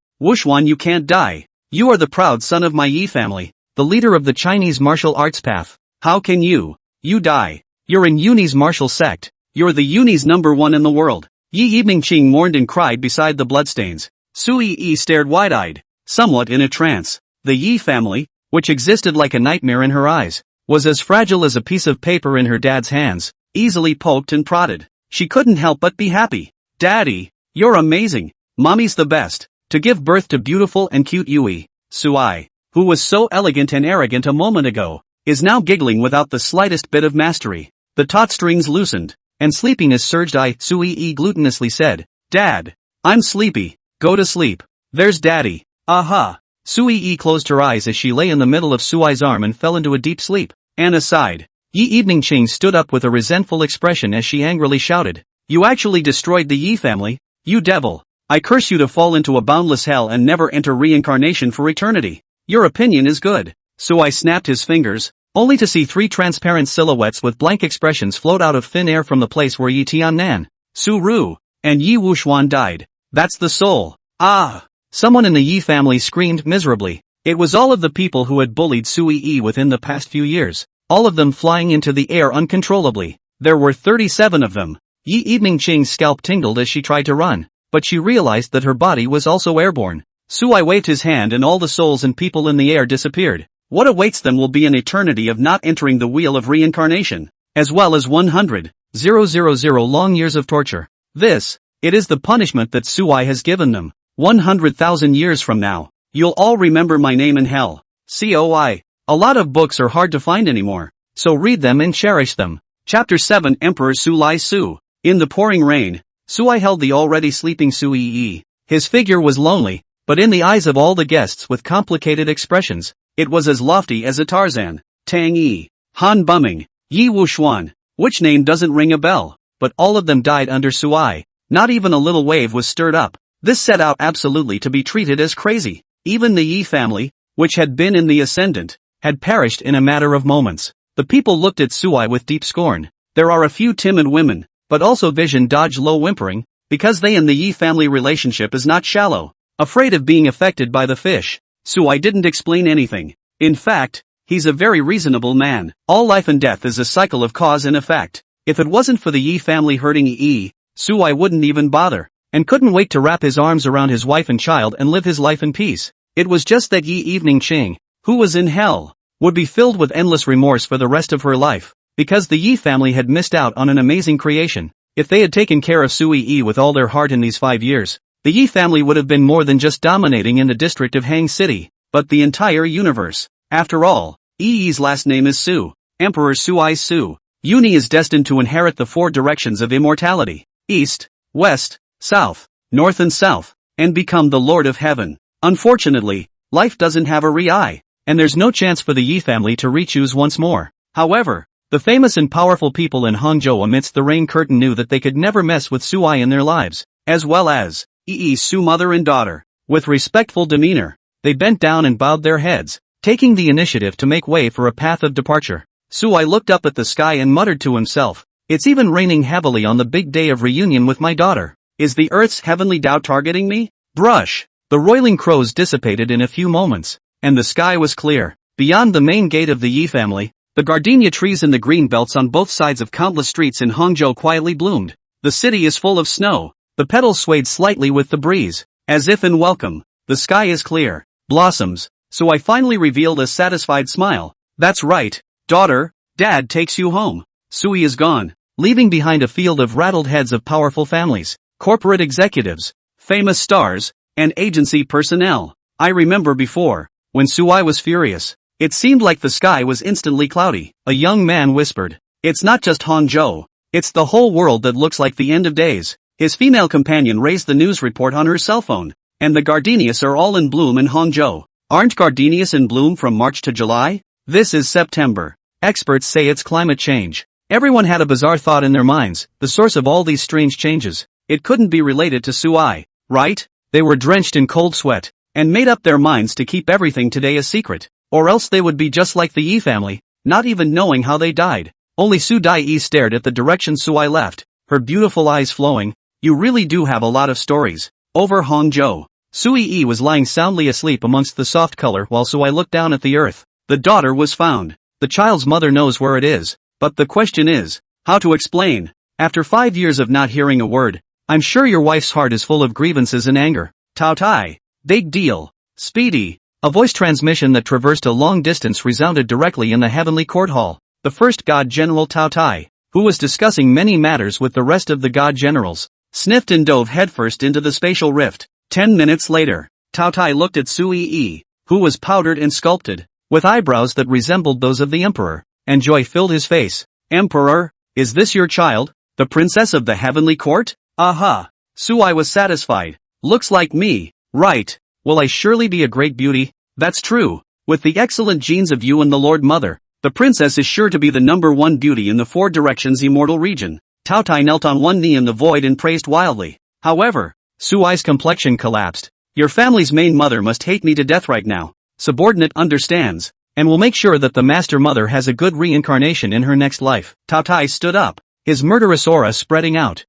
you can't die. You are the proud son of my Yi family, the leader of the Chinese martial arts path. How can you die? You're in Uni's martial sect. You're the Uni's #1 in the world. Yi Evening Ching mourned and cried beside the bloodstains. Sui Yi stared wide-eyed, somewhat in a trance. The Yi family, which existed like a nightmare in her eyes, was as fragile as a piece of paper in her dad's hands, easily poked and prodded. She couldn't help but be happy. Daddy, you're amazing. Mommy's the best. To give birth to beautiful and cute Yui, Sui, who was so elegant and arrogant a moment ago, is now giggling without the slightest bit of mastery. The taut strings loosened, and sleepiness surged. Sui Yi gluttonously said, Dad, I'm sleepy. Go to sleep. There's Daddy. Aha. Sui Yi closed her eyes as she lay in the middle of Sui's arm and fell into a deep sleep. And aside, Yi Evening Ching stood up with a resentful expression as she angrily shouted, You actually destroyed the Yi family, you devil. I curse you to fall into a boundless hell and never enter reincarnation for eternity. Your opinion is good. Sui snapped his fingers, only to see 3 transparent silhouettes with blank expressions float out of thin air from the place where Yi Tiannan, Su Ru, and Yi Wuxuan died. That's the soul. Ah! Someone in the Yi family screamed miserably. It was all of the people who had bullied Sui Yi within the past few years, all of them flying into the air uncontrollably. There were 37 of them. Yi Evening Ching's scalp tingled as she tried to run, but she realized that her body was also airborne. Sui waved his hand and all the souls and people in the air disappeared. What awaits them will be an eternity of not entering the wheel of reincarnation, as well as 100,000 long years of torture. It is the punishment that Sui has given them. 100,000 years from now, you'll all remember my name in hell. COI. A lot of books are hard to find anymore, so read them and cherish them. Chapter 7 Emperor Su Lai Su. In the pouring rain, Sui held the already sleeping Sui Yi. His figure was lonely, but in the eyes of all the guests with complicated expressions, it was as lofty as a Tarzan. Tang Yi, Han Bumming, Yi Wuxuan. Which name doesn't ring a bell? But all of them died under Sui. Not even a little wave was stirred up. This set out absolutely to be treated as crazy. Even the Yi family, which had been in the ascendant, had perished in a matter of moments. The people looked at Sui with deep scorn. There are a few timid women, but also Vision dodged low whimpering, because they and the Yi family relationship is not shallow. Afraid of being affected by the fish, Sui didn't explain anything. In fact, he's a very reasonable man. All life and death is a cycle of cause and effect. If it wasn't for the Yi family hurting Yi, Sui wouldn't even bother, and couldn't wait to wrap his arms around his wife and child and live his life in peace. It was just that Yi Evening Ching, who was in hell, would be filled with endless remorse for the rest of her life, because the Yi family had missed out on an amazing creation. If they had taken care of Sui Yi with all their heart in these 5 years, the Yi family would have been more than just dominating in the district of Hang City, but the entire universe. After all, Yi's last name is Su, Emperor Sui Su. Uni is destined to inherit the 4 directions of immortality, east, west, south, north and south, and become the Lord of Heaven. Unfortunately, life doesn't have a re-eye, and there's no chance for the Yi family to re-choose once more. However, the famous and powerful people in Hangzhou amidst the rain curtain knew that they could never mess with Sui in their lives, as well as Yi Su mother and daughter. With respectful demeanor, they bent down and bowed their heads, taking the initiative to make way for a path of departure. Sui looked up at the sky and muttered to himself, It's even raining heavily on the big day of reunion with my daughter. Is the Earth's heavenly Tao targeting me? Brush! The roiling crows dissipated in a few moments, and the sky was clear. Beyond the main gate of the Yi family, the gardenia trees in the green belts on both sides of countless streets in Hangzhou quietly bloomed. The city is full of snow. The petals swayed slightly with the breeze, as if in welcome. The sky is clear. Blossoms. So I finally revealed a satisfied smile. That's right, daughter, Dad takes you home. Sui is gone, leaving behind a field of rattled heads of powerful families, corporate executives, famous stars, and agency personnel. I remember before, when Sui was furious, it seemed like the sky was instantly cloudy. A young man whispered, "It's not just Hangzhou, it's the whole world that looks like the end of days." His female companion raised the news report on her cell phone. "And the gardenias are all in bloom in Hangzhou." "Aren't gardenias in bloom from March to July? This is September. Experts say it's climate change." Everyone had a bizarre thought in their minds, the source of all these strange changes. It couldn't be related to Sui, right? They were drenched in cold sweat, and made up their minds to keep everything today a secret. Or else they would be just like the Yi family, not even knowing how they died. Only Su Dai stared at the direction Sui left, her beautiful eyes flowing. "You really do have a lot of stories." Over Hangzhou, Sui was lying soundly asleep amongst the soft color while Sui looked down at the earth. The daughter was found. The child's mother knows where it is, but the question is, how to explain? After 5 years of not hearing a word, I'm sure your wife's heart is full of grievances and anger. Tao Tai. Big deal. Speedy. A voice transmission that traversed a long distance resounded directly in the heavenly court hall. The first god general Tao Tai, who was discussing many matters with the rest of the god generals, sniffed and dove headfirst into the spatial rift. 10 minutes later, Tao Tai looked at Sui, who was powdered and sculpted, with eyebrows that resembled those of the emperor, and joy filled his face. "Emperor, is this your child, the princess of the heavenly court?" "Aha." Sui was satisfied. "Looks like me, right? Will I surely be a great beauty?" "That's true. With the excellent genes of you and the Lord Mother, the princess is sure to be the #1 beauty in the Four Directions immortal region." Tao Tai knelt on one knee in the void and praised wildly. However, Sui's complexion collapsed. "Your family's main mother must hate me to death right now. Subordinate understands, and will make sure that the master mother has a good reincarnation in her next life." Tao Tai stood up, his murderous aura spreading out.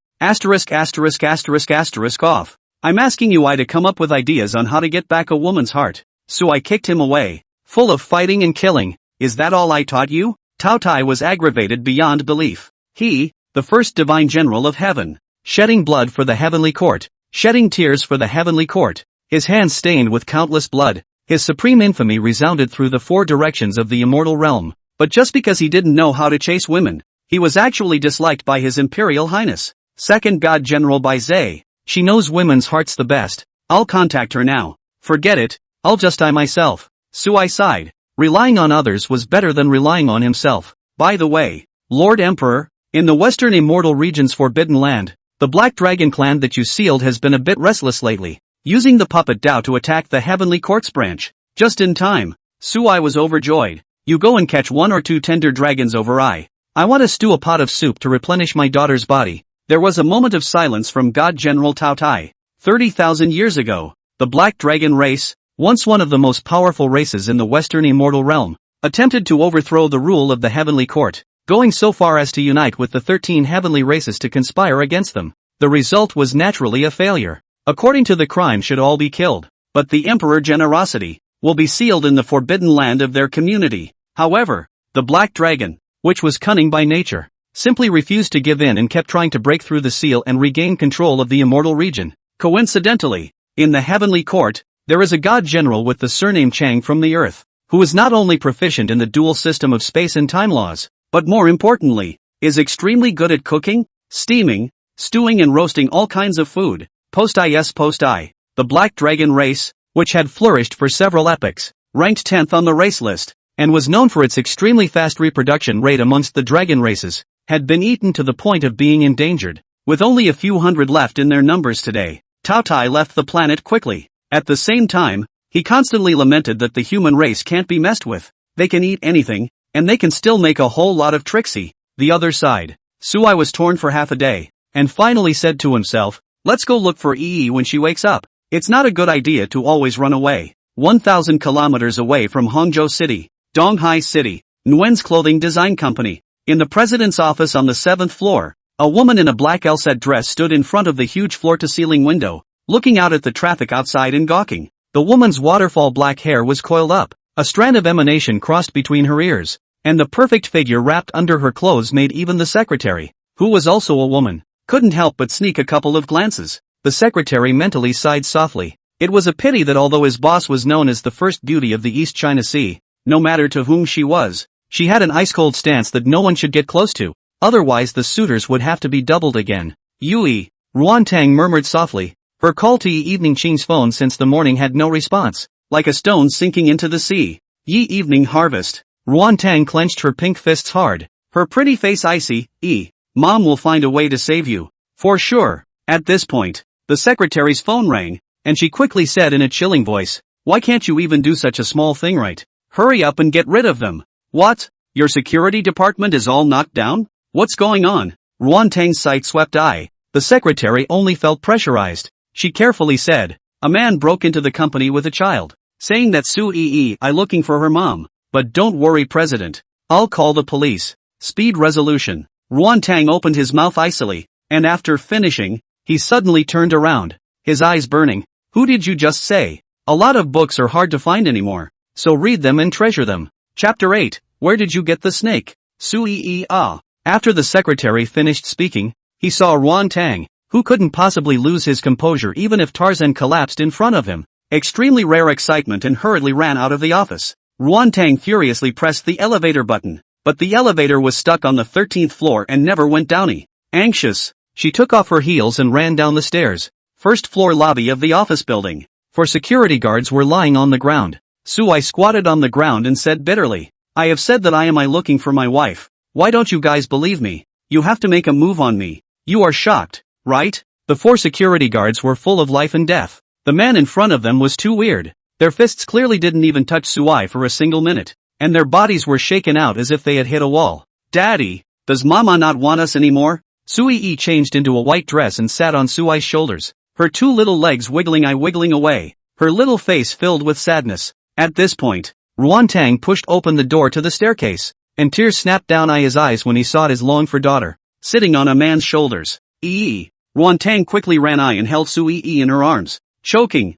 Off. "I'm asking you to come up with ideas on how to get back a woman's heart." Sui kicked him away. "Full of fighting and killing, is that all I taught you?" Tao Tai was aggravated beyond belief. He, the first divine general of heaven, shedding blood for the heavenly court, shedding tears for the heavenly court, his hands stained with countless blood, his supreme infamy resounded through the four directions of the immortal realm. But just because he didn't know how to chase women, he was actually disliked by His Imperial Highness. Second God General by Zay. "She knows women's hearts the best. I'll contact her now." "Forget it, I'll just die myself." Sui sighed. Relying on others was better than relying on himself. "By the way, Lord Emperor, in the western immortal region's forbidden land, the Black Dragon clan that you sealed has been a bit restless lately, using the puppet Dao to attack the Heavenly Courts branch. Just in time." Sui was overjoyed. "You go and catch 1 or 2 tender dragons over I want to stew a pot of soup to replenish my daughter's body." There was a moment of silence from God General Tao Tai. 30,000 years ago, the Black Dragon race, once one of the most powerful races in the Western immortal realm, attempted to overthrow the rule of the Heavenly Court, going so far as to unite with the 13 heavenly races to conspire against them. The result was naturally a failure. According to the crime should all be killed, but the Emperor generosity will be sealed in the forbidden land of their community. However, the Black Dragon, which was cunning by nature, simply refused to give in and kept trying to break through the seal and regain control of the immortal region. Coincidentally, in the Heavenly Court, there is a god general with the surname Chang from the Earth, who is not only proficient in the dual system of space and time laws, but more importantly, is extremely good at cooking, steaming, stewing and roasting all kinds of food. Post I. The Black Dragon race, which had flourished for several epochs, ranked 10th on the race list, and was known for its extremely fast reproduction rate amongst the dragon races, had been eaten to the point of being endangered. With only a few hundred left in their numbers today, Tao Tai left the planet quickly. At the same time, he constantly lamented that the human race can't be messed with. They can eat anything, and they can still make a whole lot of tricksy. The other side. Sui was torn for half a day, and finally said to himself, "Let's go look for Yi when she wakes up." It's not a good idea to always run away. 1,000 kilometers away from Hangzhou City, Donghai City, Nguyen's clothing design company. In the president's office on the 7th floor, a woman in a black L-set dress stood in front of the huge floor-to-ceiling window, looking out at the traffic outside and gawking. The woman's waterfall black hair was coiled up, A strand of emanation crossed between her ears, and the perfect figure wrapped under her clothes made even the secretary, who was also a woman, couldn't help but sneak a couple of glances. The secretary mentally sighed softly. It was a pity that although his boss was known as the first beauty of the East China Sea, no matter to whom she was, she had an ice-cold stance that no one should get close to, otherwise the suitors would have to be doubled again. Yui, Ruantang murmured softly. Her call to Yi Evening Qing's phone since the morning had no response, like a stone sinking into the sea. Yi Evening Harvest. Ruantang clenched her pink fists hard, her pretty face icy. Mom will find a way to save you. For sure. At this point, the secretary's phone rang, and she quickly said in a chilling voice, "Why can't you even do such a small thing right? Hurry up and get rid of them." "What? Your security department is all knocked down? What's going on?" Ruantang's sight swept eye. The secretary only felt pressurized. She carefully said, "A man broke into the company with a child, saying that Su Yi I looking for her mom. But don't worry, President. I'll call the police." Speed resolution. Ruantang opened his mouth icily, and after finishing, he suddenly turned around, his eyes burning. "Who did you just say?" A lot of books are hard to find anymore, so read them and treasure them. Chapter 8, Where did you get the snake? Su Yi Ah. After the secretary finished speaking, he saw Ruantang, who couldn't possibly lose his composure even if Tarzan collapsed in front of him. Extremely rare excitement and hurriedly ran out of the office. Ruantang furiously pressed the elevator button, but the elevator was stuck on the 13th floor and never went down. Anxious, she took off her heels and ran down the stairs. First floor lobby of the office building. 4 security guards were lying on the ground. Sui squatted on the ground and said bitterly, "I have said that I am looking for my wife. Why don't you guys believe me? You have to make a move on me. You are shocked, right?" The 4 security guards were full of life and death. The man in front of them was too weird. Their fists clearly didn't even touch Sui for a single minute, and their bodies were shaken out as if they had hit a wall. "Daddy, does Mama not want us anymore?" Sui changed into a white dress and sat on Sui's shoulders, her 2 little legs wiggling away, her little face filled with sadness. At this point, Ruantang pushed open the door to the staircase, and tears snapped down his eyes when he saw his longed-for daughter, sitting on a man's shoulders. Ruantang quickly ran and held Sui in her arms, choking.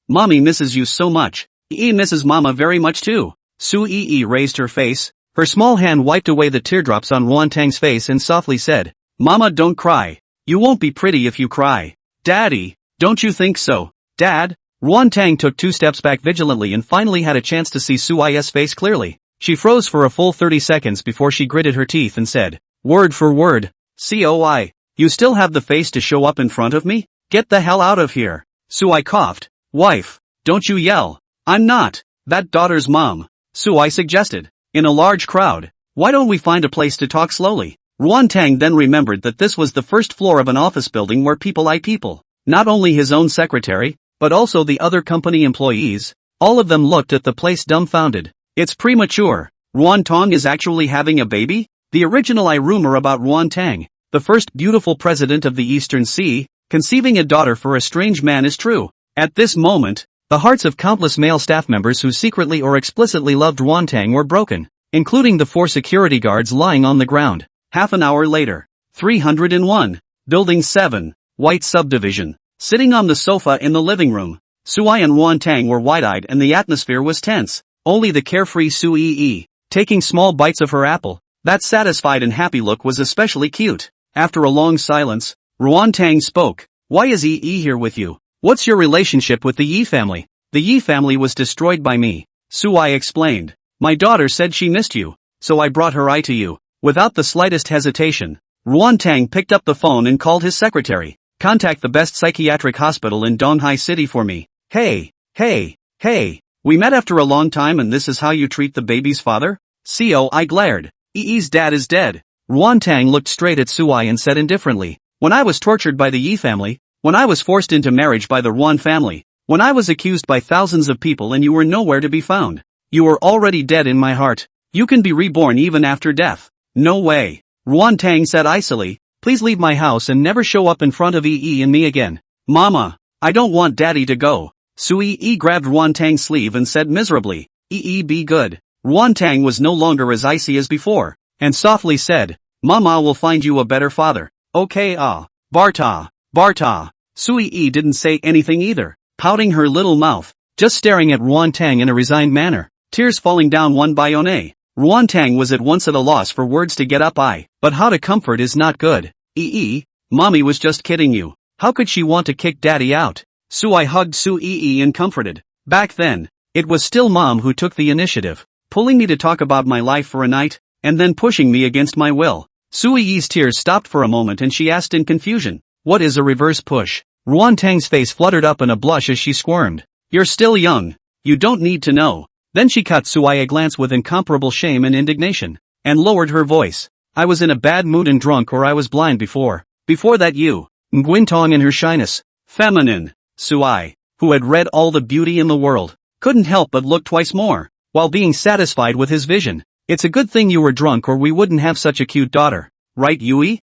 Mommy misses you so much. Misses Mama very much too." Sui raised her face, her small hand wiped away the teardrops on Ruantang's face and softly said, "Mama, don't cry. You won't be pretty if you cry." "Daddy, don't you think so?" "Dad?" Ruantang took 2 steps back vigilantly and finally had a chance to see Sui's face clearly. She froze for a full 30 seconds before she gritted her teeth and said, word for word, "Coi, you still have the face to show up in front of me? Get the hell out of here." Sui coughed. "Wife, don't you yell. I'm not that daughter's mom," Sui suggested. In a large crowd, "Why don't we find a place to talk slowly?" Ruantang then remembered that this was the first floor of an office building where people not only his own secretary, but also the other company employees. All of them looked at the place dumbfounded. "It's premature. Ruantang is actually having a baby?" The original rumor about Ruantang, the first beautiful president of the Eastern Sea, conceiving a daughter for a strange man is true. At this moment, the hearts of countless male staff members who secretly or explicitly loved Ruantang were broken, including the 4 security guards lying on the ground. Half an hour later, 301, Building 7, White Subdivision. Sitting on the sofa in the living room, Sui and Ruantang were wide-eyed and the atmosphere was tense. Only the carefree Sui, taking small bites of her apple, that satisfied and happy look was especially cute. After a long silence, Ruantang spoke. "Why is Yi here with you? What's your relationship with the Yi family?" "The Yi family was destroyed by me," Sui explained. "My daughter said she missed you, so I brought her to you." Without the slightest hesitation, Ruantang picked up the phone and called his secretary. "Contact the best psychiatric hospital in Donghai City for me." Hey, we met after a long time and this is how you treat the baby's father?" Coi glared. "Yi's dad is dead." Ruantang looked straight at Sui and said indifferently, "When I was tortured by the Yi family, when I was forced into marriage by the Ruan family, when I was accused by thousands of people and you were nowhere to be found, you were already dead in my heart. You can be reborn even after death." "No way," Ruantang said icily. "Please leave my house and never show up in front of Yi and me again." "Mama, I don't want Daddy to go." Sui grabbed Ruantang's sleeve and said miserably, "Yi, be good." Ruantang was no longer as icy as before, and softly said, "Mama will find you a better father." "Okay Barta. Sui didn't say anything either, pouting her little mouth. just staring at Ruan-tang in a resigned manner, tears falling down one by one. Ruan-tang was at once at a loss for words to get up. But how to comfort is not good. Mommy was just kidding you. How could she want to kick daddy out? Sui hugged Sui and comforted. Back then, it was still mom who took the initiative, pulling me to talk about my life for a night, and then pushing me against my will. Sui's tears stopped for a moment and she asked in confusion, "What is a reverse push?" Ruan-tang's face fluttered up in a blush as she squirmed. "You're still young. You don't need to know." Then she cut Sui a glance with incomparable shame and indignation, and lowered her voice. "I was in a bad mood and drunk, or I was blind before. Before that you." Nguyen-tong in her shyness, feminine, Sui, who had read all the beauty in the world, couldn't help but look twice more, while being satisfied with his vision. "It's a good thing you were drunk or we wouldn't have such a cute daughter. Right, Yui?"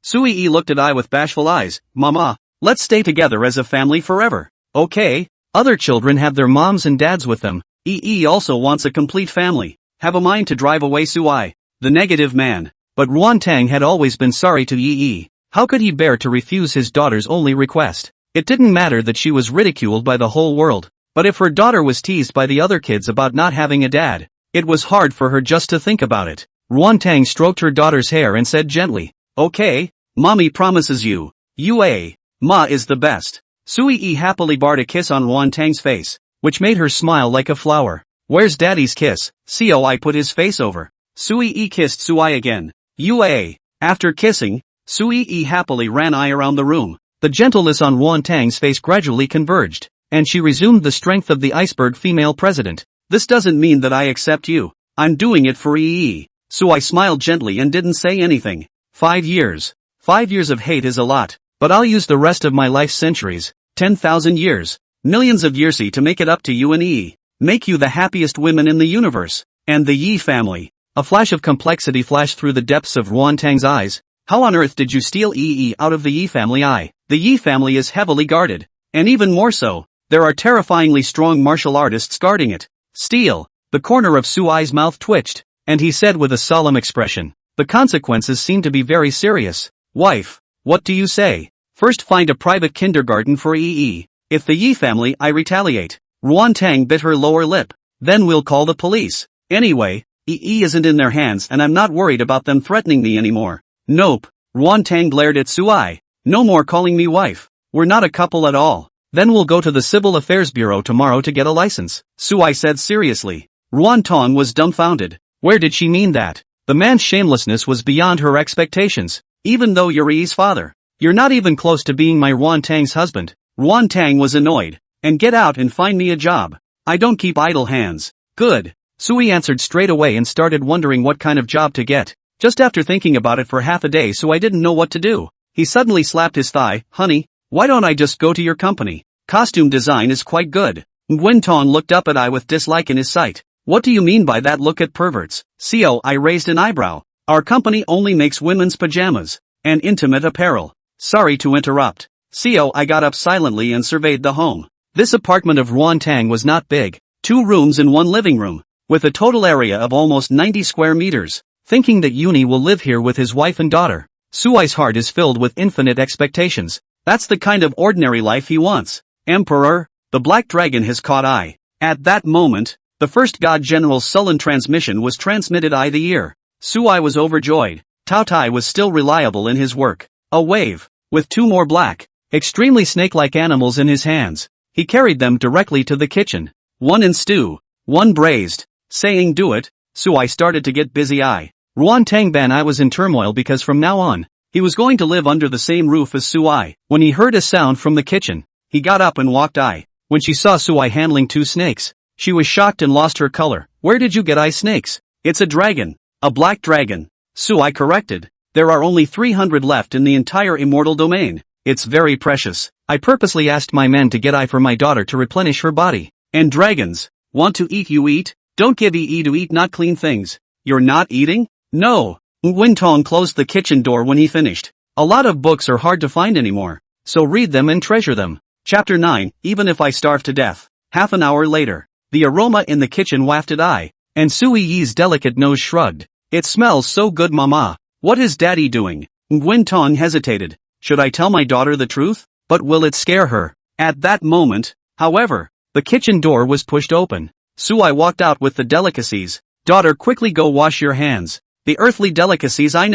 Sui looked at I with bashful eyes. "Mama, let's stay together as a family forever." "Okay." Other children have their moms and dads with them. Also wants a complete family. Have a mind to drive away Sui, the negative man. But Ruan-tang had always been sorry to Yi. How could he bear to refuse his daughter's only request? It didn't matter that she was ridiculed by the whole world, but if her daughter was teased by the other kids about not having a dad, it was hard for her just to think about it. Ruan-tang stroked her daughter's hair and said gently, "Okay, mommy promises you. Ma is the best." Sui happily barred a kiss on Ruan-tang's face, which made her smile like a flower. "Where's daddy's kiss?" Coi put his face over. Sui kissed Sui again. After kissing, Sui happily ran I around the room. The gentleness on Ruan-tang's face gradually converged, and she resumed the strength of the iceberg female president. "This doesn't mean that I accept you. I'm doing it for Sui smiled gently and didn't say anything. 5 years. 5 years of hate is a lot, but I'll use the rest of my life's centuries, 10,000 years, millions of years to make it up to you and make you the happiest women in the universe, and the Yi family." A flash of complexity flashed through the depths of Ruan-tang's eyes. "How on earth did you steal out of the Yi family?" The Yi family is heavily guarded, and even more so, there are terrifyingly strong martial artists guarding it. "Steal?" The corner of Sui's mouth twitched, and he said with a solemn expression, "The consequences seem to be very serious. Wife, what do you say? First find a private kindergarten for If the Yi family I retaliate." Ruan-tang bit her lower lip. "Then we'll call the police. Anyway, isn't in their hands and I'm not worried about them threatening me anymore." "Nope." Ruan-tang glared at Sui. "No more calling me wife. We're not a couple at all." "Then we'll go to the Civil Affairs Bureau tomorrow to get a license," Sui said seriously. Ruan-tang was dumbfounded. Where did she mean that? The man's shamelessness was beyond her expectations. "Even though you're Yi's father, you're not even close to being my Ruan-tang's husband." Ruan-tang was annoyed. "And get out and find me a job. I don't keep idle hands." "Good." Sui answered straight away and started wondering what kind of job to get. Just after thinking about it for half a day, Sui didn't know what to do. He suddenly slapped his thigh. "Honey, why don't I just go to your company? Costume design is quite good." Nguyen-tong looked up at I with dislike in his sight. "What do you mean by that? Look at perverts." I raised an eyebrow. "Our company only makes women's pajamas and intimate apparel." "Sorry to interrupt." I got up silently and surveyed the home. This apartment of Ruan-tang was not big. 2 rooms and 1 living room, with a total area of almost 90 square meters. Thinking that Uni will live here with his wife and daughter, Sui's heart is filled with infinite expectations. That's the kind of ordinary life he wants. "Emperor, the Black Dragon has caught I." At that moment, the first God General's sullen transmission was transmitted the ear. Sui was overjoyed. Tao Tai was still reliable in his work. A wave, with 2 more black, extremely snake-like animals in his hands. He carried them directly to the kitchen. 1 in stew, 1 braised. Saying do it, Sui started to get busy. Ruan-tang ban I was in turmoil because from now on, he was going to live under the same roof as Sui. When he heard a sound from the kitchen, he got up and walked. When she saw Sui handling 2 snakes, she was shocked and lost her color. "Where did you get snakes?" "It's a dragon. A black dragon." Sui corrected. "There are only 300 left in the entire immortal domain. It's very precious. I purposely asked my men to get for my daughter to replenish her body." "And dragons want to eat you eat? Don't give to eat not clean things." "You're not eating?" "No." Nguyen-tong closed the kitchen door when he finished. "A lot of books are hard to find anymore, so read them and treasure them." Chapter 9, Even If I Starve to Death. Half an hour later, the aroma in the kitchen wafted and Sui-yi's delicate nose shrugged. "It smells so good, mama. What is daddy doing?" Nguyen-tong hesitated. "Should I tell my daughter the truth? But will it scare her?" At that moment, however, The kitchen door was pushed open. Suai walked out with the delicacies. Daughter, quickly go wash your hands. The earthly delicacies I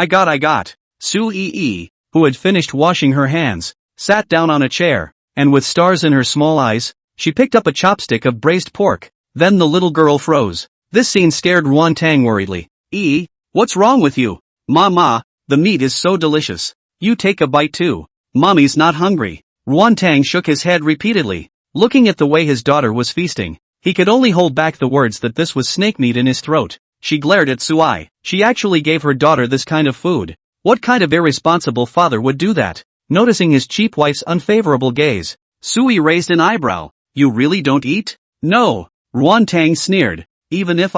got. Sui, who had finished washing her hands, sat down on a chair, and with stars in her small eyes, she picked up a chopstick of braised pork. Then the little girl froze. This scene scared Ruan Tang worriedly. What's wrong with you? Mama, the meat is so delicious. You take a bite too. Mommy's not hungry. Ruan Tang shook his head repeatedly. Looking at the way his daughter was feasting, he could only hold back the words that this was snake meat in his throat. She glared at Suai. She actually gave her daughter this kind of food. What kind of irresponsible father would do that? Noticing his cheap wife's unfavorable gaze, Sui raised an eyebrow. You really don't eat? No. Ruan Tang sneered. Even if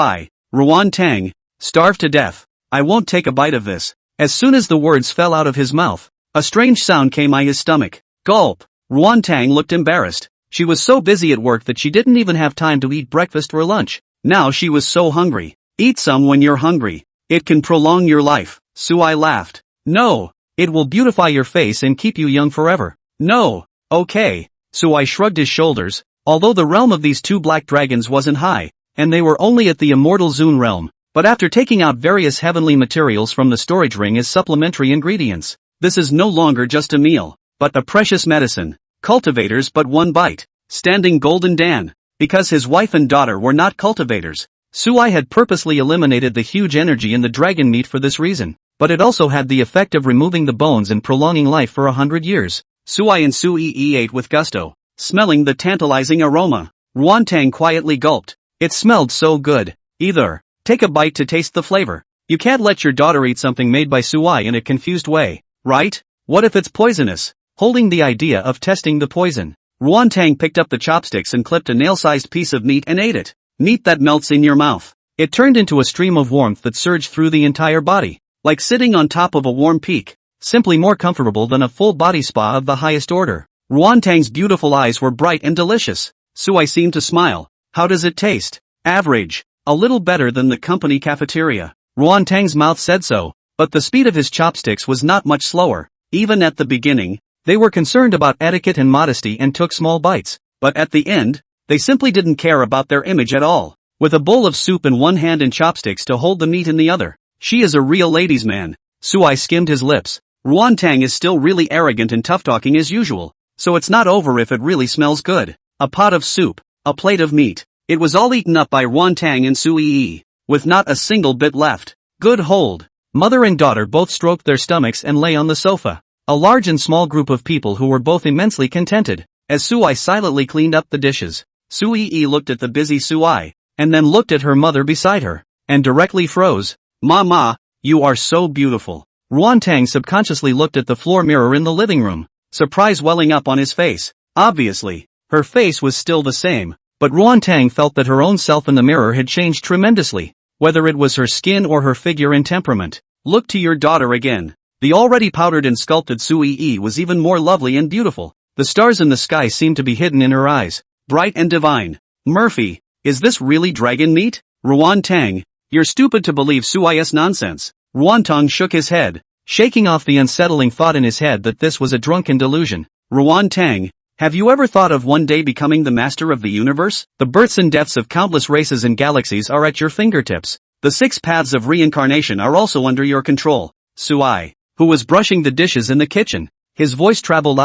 Ruan Tang, starve to death, I won't take a bite of this. As soon as the words fell out of his mouth, a strange sound came out his stomach. Gulp. Ruan Tang looked embarrassed. She was so busy at work that she didn't even have time to eat breakfast or lunch. Now she was so hungry. Eat some when you're hungry. It can prolong your life. Suai laughed. No. It will beautify your face and keep you young forever. No. Okay. Suai shrugged his shoulders. Although the realm of these two black dragons wasn't high, and they were only at the immortal Zun realm, but after taking out various heavenly materials from the storage ring as supplementary ingredients, this is no longer just a meal, but a precious medicine. Cultivators but one bite. Standing Golden Dan. Because his wife and daughter were not cultivators, Suai had purposely eliminated the huge energy in the dragon meat for this reason, but it also had the effect of removing the bones and prolonging life for 100 years. Suai and Sui ate with gusto, smelling the tantalizing aroma. Ruan Tang quietly gulped. It smelled so good. Either take a bite to taste the flavor. You can't let your daughter eat something made by Suai in a confused way, right? What if it's poisonous? Holding the idea of testing the poison, Ruan Tang picked up the chopsticks and clipped a nail-sized piece of meat and ate it. Meat that melts in your mouth. It turned into a stream of warmth that surged through the entire body, like sitting on top of a warm peak. Simply more comfortable than a full body spa of the highest order. Ruan Tang's beautiful eyes were bright and delicious. Suai seemed to smile. How does it taste? Average. A little better than the company cafeteria. Ruan Tang's mouth said so, but the speed of his chopsticks was not much slower. Even at the beginning, they were concerned about etiquette and modesty and took small bites, but at the end, they simply didn't care about their image at all. With a bowl of soup in one hand and chopsticks to hold the meat in the other, she is a real ladies' man. Suai skimmed his lips. Ruan Tang is still really arrogant and tough-talking as usual, so it's not over if it really smells good. A pot of soup, a plate of meat. It was all eaten up by Ruan Tang and Sui, with not a single bit left. Good hold. Mother and daughter both stroked their stomachs and lay on the sofa. A large and small group of people who were both immensely contented, as Suai silently cleaned up the dishes. Sui looked at the busy Suai, and then looked at her mother beside her, and directly froze. Mama, you are so beautiful. Ruan Tang subconsciously looked at the floor mirror in the living room, surprise welling up on his face. Obviously, her face was still the same, but Ruan Tang felt that her own self in the mirror had changed tremendously, whether it was her skin or her figure and temperament. Look to your daughter again. The already powdered and sculpted Sui was even more lovely and beautiful. The stars in the sky seemed to be hidden in her eyes, bright and divine. Murphy, is this really dragon meat? Ruan Tang, you're stupid to believe Sui's nonsense. Ruan Tang shook his head, shaking off the unsettling thought in his head that this was a drunken delusion. Ruan Tang, have you ever thought of one day becoming the master of the universe? The births and deaths of countless races and galaxies are at your fingertips. The 6 paths of reincarnation are also under your control. Suai, who was brushing the dishes in the kitchen, his voice traveled.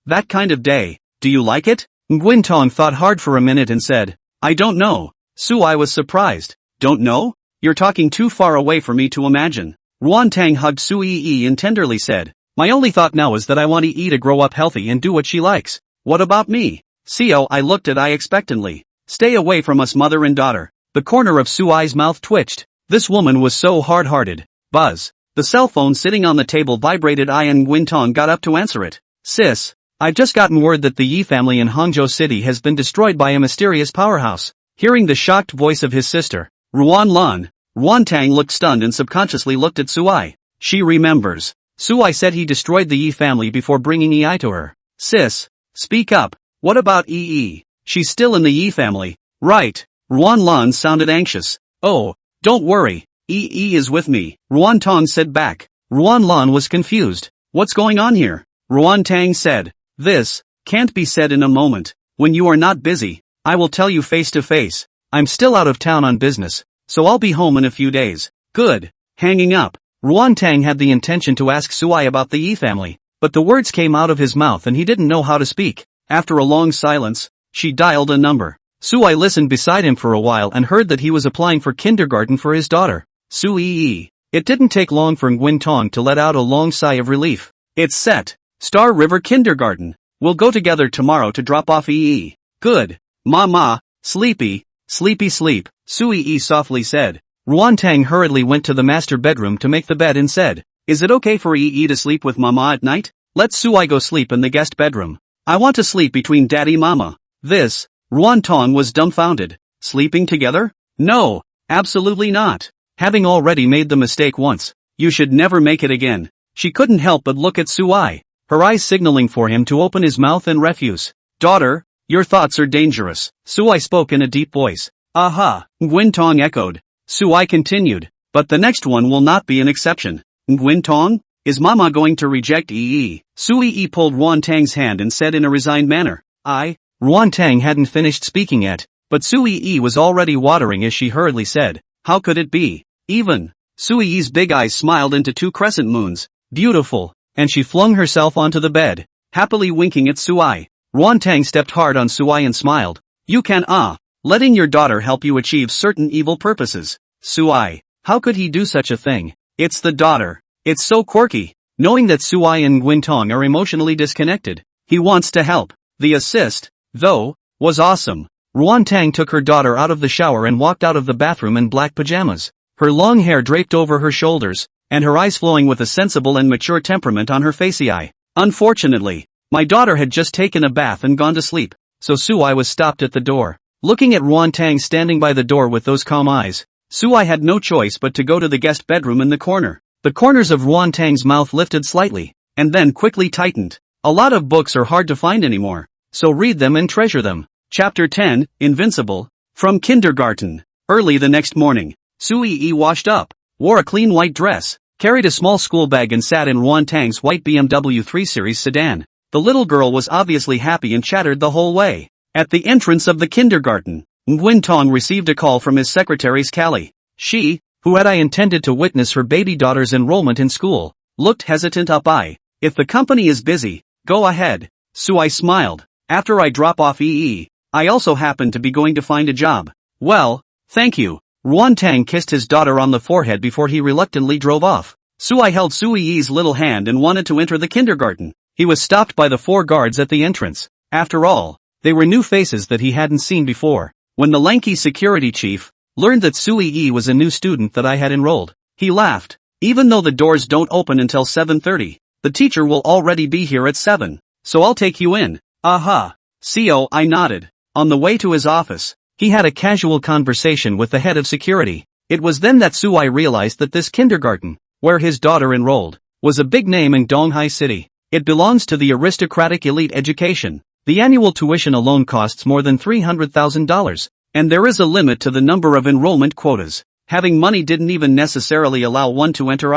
That kind of day, do you like it? Nguyen Tong thought hard for a minute and said, I don't know. Suai was surprised. Don't know? You're talking too far away for me to imagine. Ruan Tang hugged Sui and tenderly said, my only thought now is that I want to grow up healthy and do what she likes. What about me? I looked at expectantly. Stay away from us, mother and daughter. The corner of Suai's mouth twitched. This woman was so hard-hearted. Buzz. The cell phone sitting on the table vibrated. And Nguyen Tong got up to answer it. Sis, I've just gotten word that the Yi family in Hangzhou City has been destroyed by a mysterious powerhouse. Hearing the shocked voice of his sister, Ruan Tang looked stunned and subconsciously looked at Suai. She remembers. Suai said he destroyed the Yi family before bringing Yi to her. Sis, speak up. What about Yi? She's still in the Yi family, right? Ruan sounded anxious. Oh, don't worry. Yi is with me, Ruan Tong said back. Ruan was confused. What's going on here? Ruan Tang said. This can't be said in a moment. when you are not busy, I will tell you face to face. I'm still out of town on business, so I'll be home in a few days. Good. Hanging up, Ruantang had the intention to ask Suai about the Yi family, but the words came out of his mouth and he didn't know how to speak. After a long silence, she dialed a number. Suai listened beside him for a while and heard that he was applying for kindergarten for his daughter, Su Yi. It didn't take long for Nguyen Tong to let out a long sigh of relief. It's set. Star River Kindergarten. We'll go together tomorrow to drop off Yi. Good. Mama, sleepy, sleep, Su Yi softly said. Ruantang hurriedly went to the master bedroom to make the bed and said, is it okay for Yi to sleep with Mama at night? Let Suai go sleep in the guest bedroom. I want to sleep between Daddy Mama. This, Ruantong was dumbfounded. Sleeping together? No, absolutely not. Having already made the mistake once, you should never make it again. She couldn't help but look at Suai, her eyes signaling for him to open his mouth and refuse. Daughter, your thoughts are dangerous, Suai spoke in a deep voice. Aha, Nguyen Tong echoed. Suai continued, but the next one will not be an exception. Nguyen Tong? Is Mama going to reject Yi? Su Yi pulled Ruantang's hand and said in a resigned manner, Ruantang hadn't finished speaking yet, but Su Yi was already watering as she hurriedly said, how could it be? Even. Su Yi's big eyes smiled into two crescent moons. Beautiful. And she flung herself onto the bed, happily winking at Suai. Ruantang stepped hard on Suai and smiled. You can letting your daughter help you achieve certain evil purposes. Suai, how could he do such a thing? It's the daughter. It's so quirky. Knowing that Suai and Nguyen Tong are emotionally disconnected, he wants to help. The assist, though, was awesome. Ruantang took her daughter out of the shower and walked out of the bathroom in black pajamas, her long hair draped over her shoulders, and her eyes flowing with a sensible and mature temperament on her facey eye. Unfortunately, my daughter had just taken a bath and gone to sleep, so Suai was stopped at the door. Looking at Ruantang standing by the door with those calm eyes, Suai had no choice but to go to the guest bedroom in the corner. The corners of Ruantang's mouth lifted slightly, and then quickly tightened. A lot of books are hard to find anymore, so read them and treasure them. Chapter 10, Invincible. From kindergarten. Early the next morning, Su Yi washed up, wore a clean white dress, carried a small school bag and sat in Ruantang's white BMW 3 Series sedan. The little girl was obviously happy and chattered the whole way. At the entrance of the kindergarten, Nguyen Tong received a call from his secretary Callie. She, who had intended to witness her baby daughter's enrollment in school, looked hesitant up. If the company is busy, go ahead. Suai smiled. After I drop off EE, I also happen to be going to find a job. Well, thank you. Ruantang kissed his daughter on the forehead before he reluctantly drove off. Suai held Su Yi's little hand and wanted to enter the kindergarten. He was stopped by the 4 guards at the entrance. After all, they were new faces that he hadn't seen before. When the lanky security chief learned that Su Yi was a new student that I had enrolled, he laughed. Even though the doors don't open until 7:30, the teacher will already be here at 7, so I'll take you in. Aha. CO, I nodded. On the way to his office, he had a casual conversation with the head of security. It was then that Suai realized that this kindergarten, where his daughter enrolled, was a big name in Donghai City. It belongs to the aristocratic elite education. The annual tuition alone costs more than $300,000, and there is a limit to the number of enrollment quotas. Having money didn't even necessarily allow one to enter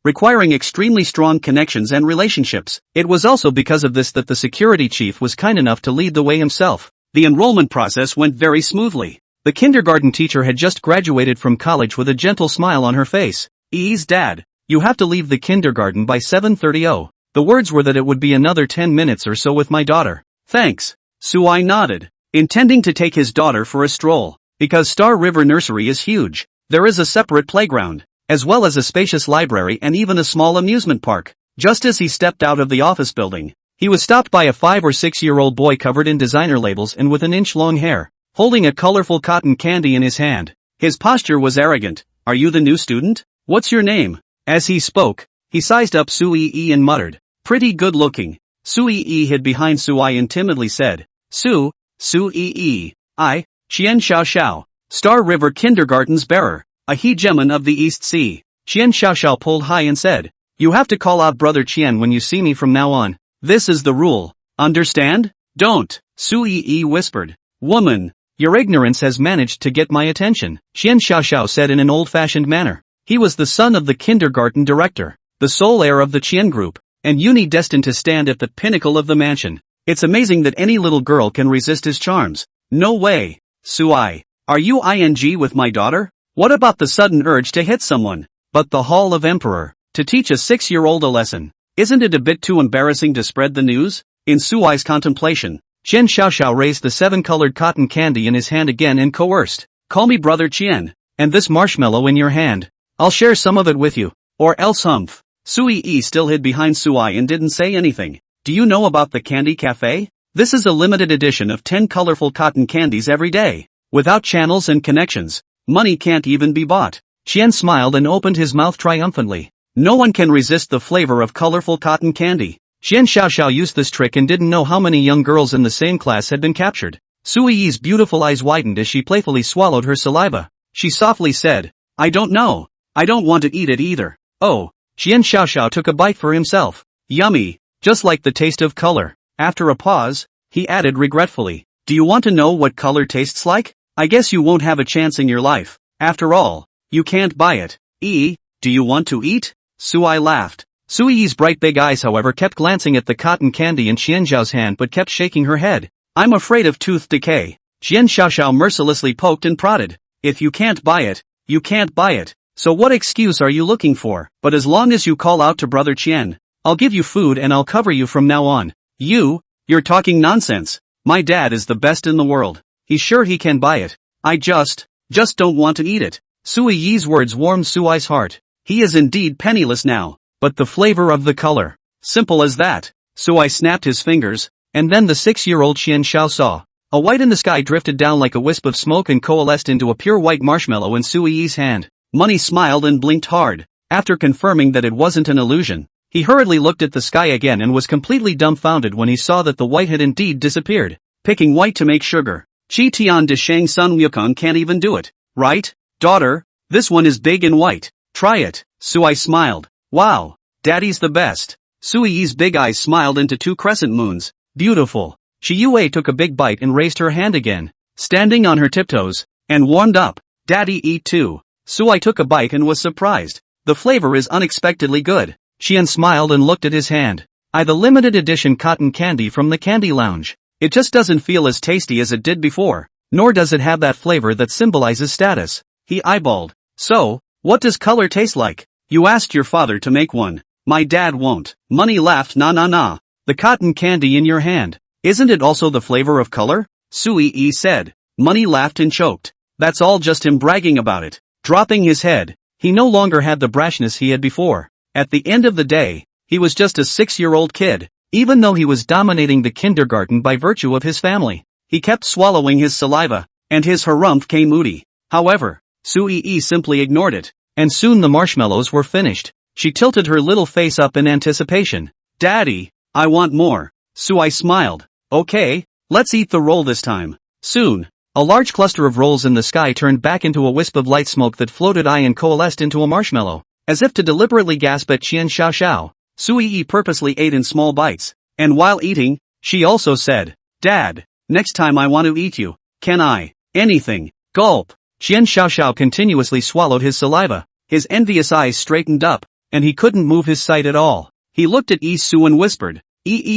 requiring extremely strong connections and relationships. It was also because of this that the security chief was kind enough to lead the way himself. The enrollment process went very smoothly. The kindergarten teacher had just graduated from college with a gentle smile on her face. Ease dad, you have to leave the kindergarten by 7:30. The words were that it would be another 10 minutes or so with my daughter. Thanks. Suai nodded, intending to take his daughter for a stroll. Because Star River Nursery is huge, there is a separate playground, as well as a spacious library and even a small amusement park. Just as he stepped out of the office building, he was stopped by a 5 or 6-year-old boy covered in designer labels and with an inch-long hair, holding a colorful cotton candy in his hand. His posture was arrogant. Are you the new student? What's your name? As he spoke, he sized up Su Yi and muttered, pretty good looking. Su Yi hid behind Suai and timidly said, Su Yi, I, Qian Xiao Xiao, Star River Kindergarten's bearer, a hegemon of the East Sea. Qian Xiao Xiao pulled high and said, you have to call out Brother Qian when you see me from now on. This is the rule. Understand? Don't. Su Yi whispered. Woman, your ignorance has managed to get my attention, Qian Xiao Xiao said in an old-fashioned manner. He was the son of the kindergarten director, the sole heir of the Qian group, and destined to stand at the pinnacle of the mansion. It's amazing that any little girl can resist his charms. No way. Sui, are you ing with my daughter? What about the sudden urge to hit someone? But the Hall of Emperor, to teach a 6-year-old a lesson. Isn't it a bit too embarrassing to spread the news? In Sui's contemplation, Qian Xiaoxiao raised the 7-colored cotton candy in his hand again and coerced. Call me Brother Qian. And this marshmallow in your hand. I'll share some of it with you. Or else humph. Sui still hid behind Sui and didn't say anything. Do you know about the Candy Cafe? This is a limited edition of 10 colorful cotton candies every day. Without channels and connections, money can't even be bought. Qian smiled and opened his mouth triumphantly. No one can resist the flavor of colorful cotton candy. Qian Xiaoxiao used this trick and didn't know how many young girls in the same class had been captured. Sui's beautiful eyes widened as she playfully swallowed her saliva. She softly said, I don't know. I don't want to eat it either. Oh. Qian Xiaoxiao took a bite for himself. Yummy. Just like the taste of color. After a pause, he added regretfully, do you want to know what color tastes like? I guess you won't have a chance in your life. After all, you can't buy it. Do you want to eat? Sui laughed. Sui's bright big eyes however kept glancing at the cotton candy in Qian Zhao's hand but kept shaking her head. I'm afraid of tooth decay. Qian Xiaoxiao mercilessly poked and prodded. If you can't buy it, you can't buy it. So what excuse are you looking for? But as long as you call out to Brother Qian, I'll give you food and I'll cover you from now on. You're talking nonsense. My dad is the best in the world. He's sure he can buy it. I just don't want to eat it. Sui Yi's words warmed Sui's heart. He is indeed penniless now, but the flavor of the color. Simple as that. Sui snapped his fingers, and then the 6-year-old Qian Xiao saw. A white in the sky drifted down like a wisp of smoke and coalesced into a pure white marshmallow in Sui Yi's hand. Money smiled and blinked hard. After confirming that it wasn't an illusion, he hurriedly looked at the sky again and was completely dumbfounded when he saw that the white had indeed disappeared. Picking white to make sugar. Qi Tian de Shang Sun Wukong can't even do it. Right, daughter? This one is big and white. Try it. Sui smiled. Wow. Daddy's the best. Sui Yi's big eyes smiled into 2 crescent moons. Beautiful. Shi Yue took a big bite and raised her hand again, standing on her tiptoes, and warmed up. Daddy eat too. Sui took a bite and was surprised. The flavor is unexpectedly good. Qian smiled and looked at his hand. The limited edition cotton candy from the Candy Lounge. It just doesn't feel as tasty as it did before, nor does it have that flavor that symbolizes status. He eyeballed. So, what does color taste like? You asked your father to make one. My dad won't. Money laughed. Nah. The cotton candy in your hand. Isn't it also the flavor of color? Sui Yi said. Money laughed and choked. That's all just him bragging about it. Dropping his head, he no longer had the brashness he had before. At the end of the day, he was just a 6-year-old kid, even though he was dominating the kindergarten by virtue of his family. He kept swallowing his saliva, and his harumph came moody. However, Sui Yi simply ignored it, and soon the marshmallows were finished. She tilted her little face up in anticipation. Daddy, I want more. Sui smiled. Okay, let's eat the roll this time. Soon, a large cluster of rolls in the sky turned back into a wisp of light smoke that floated and coalesced into a marshmallow. As if to deliberately gasp at Qian Xiaoxiao, Sui Yi purposely ate in small bites, and while eating, she also said, Dad, next time I want to eat you. Can I? Anything. Gulp. Qian Xiaoxiao continuously swallowed his saliva. His envious eyes straightened up, and he couldn't move his sight at all. He looked at Yi Su and whispered,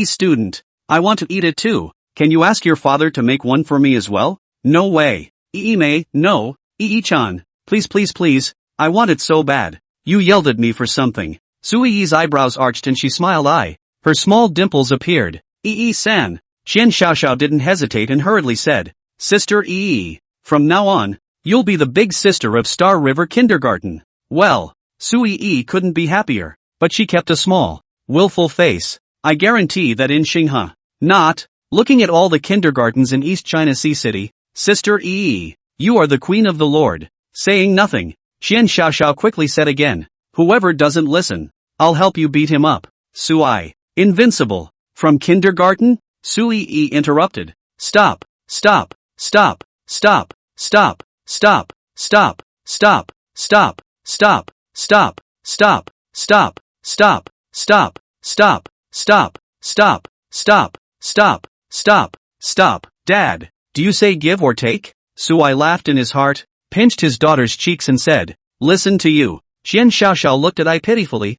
student, I want to eat it too. Can you ask your father to make one for me as well? No way. Mei, no. Chan, please, I want it so bad. You yelled at me for something. Sui Yi's eyebrows arched and she smiled. Her small dimples appeared. San. Qian Xiaoxiao didn't hesitate and hurriedly said, Sister from now on, you'll be the big sister of Star River Kindergarten. Well, Sui Yi couldn't be happier, but she kept a small, willful face. I guarantee that in Xinghe, not, looking at all the kindergartens in East China Sea City, Sister you are the queen of the Lord. Saying nothing, Qian Xiaoxiao quickly said again, whoever doesn't listen, I'll help you beat him up. Sui, Invincible, from kindergarten? Sui Yi interrupted. Stop. Dad, do you say give or take? Sui laughed in his heart, pinched his daughter's cheeks and said, listen to you. Qian Xiaoxiao looked at I pitifully.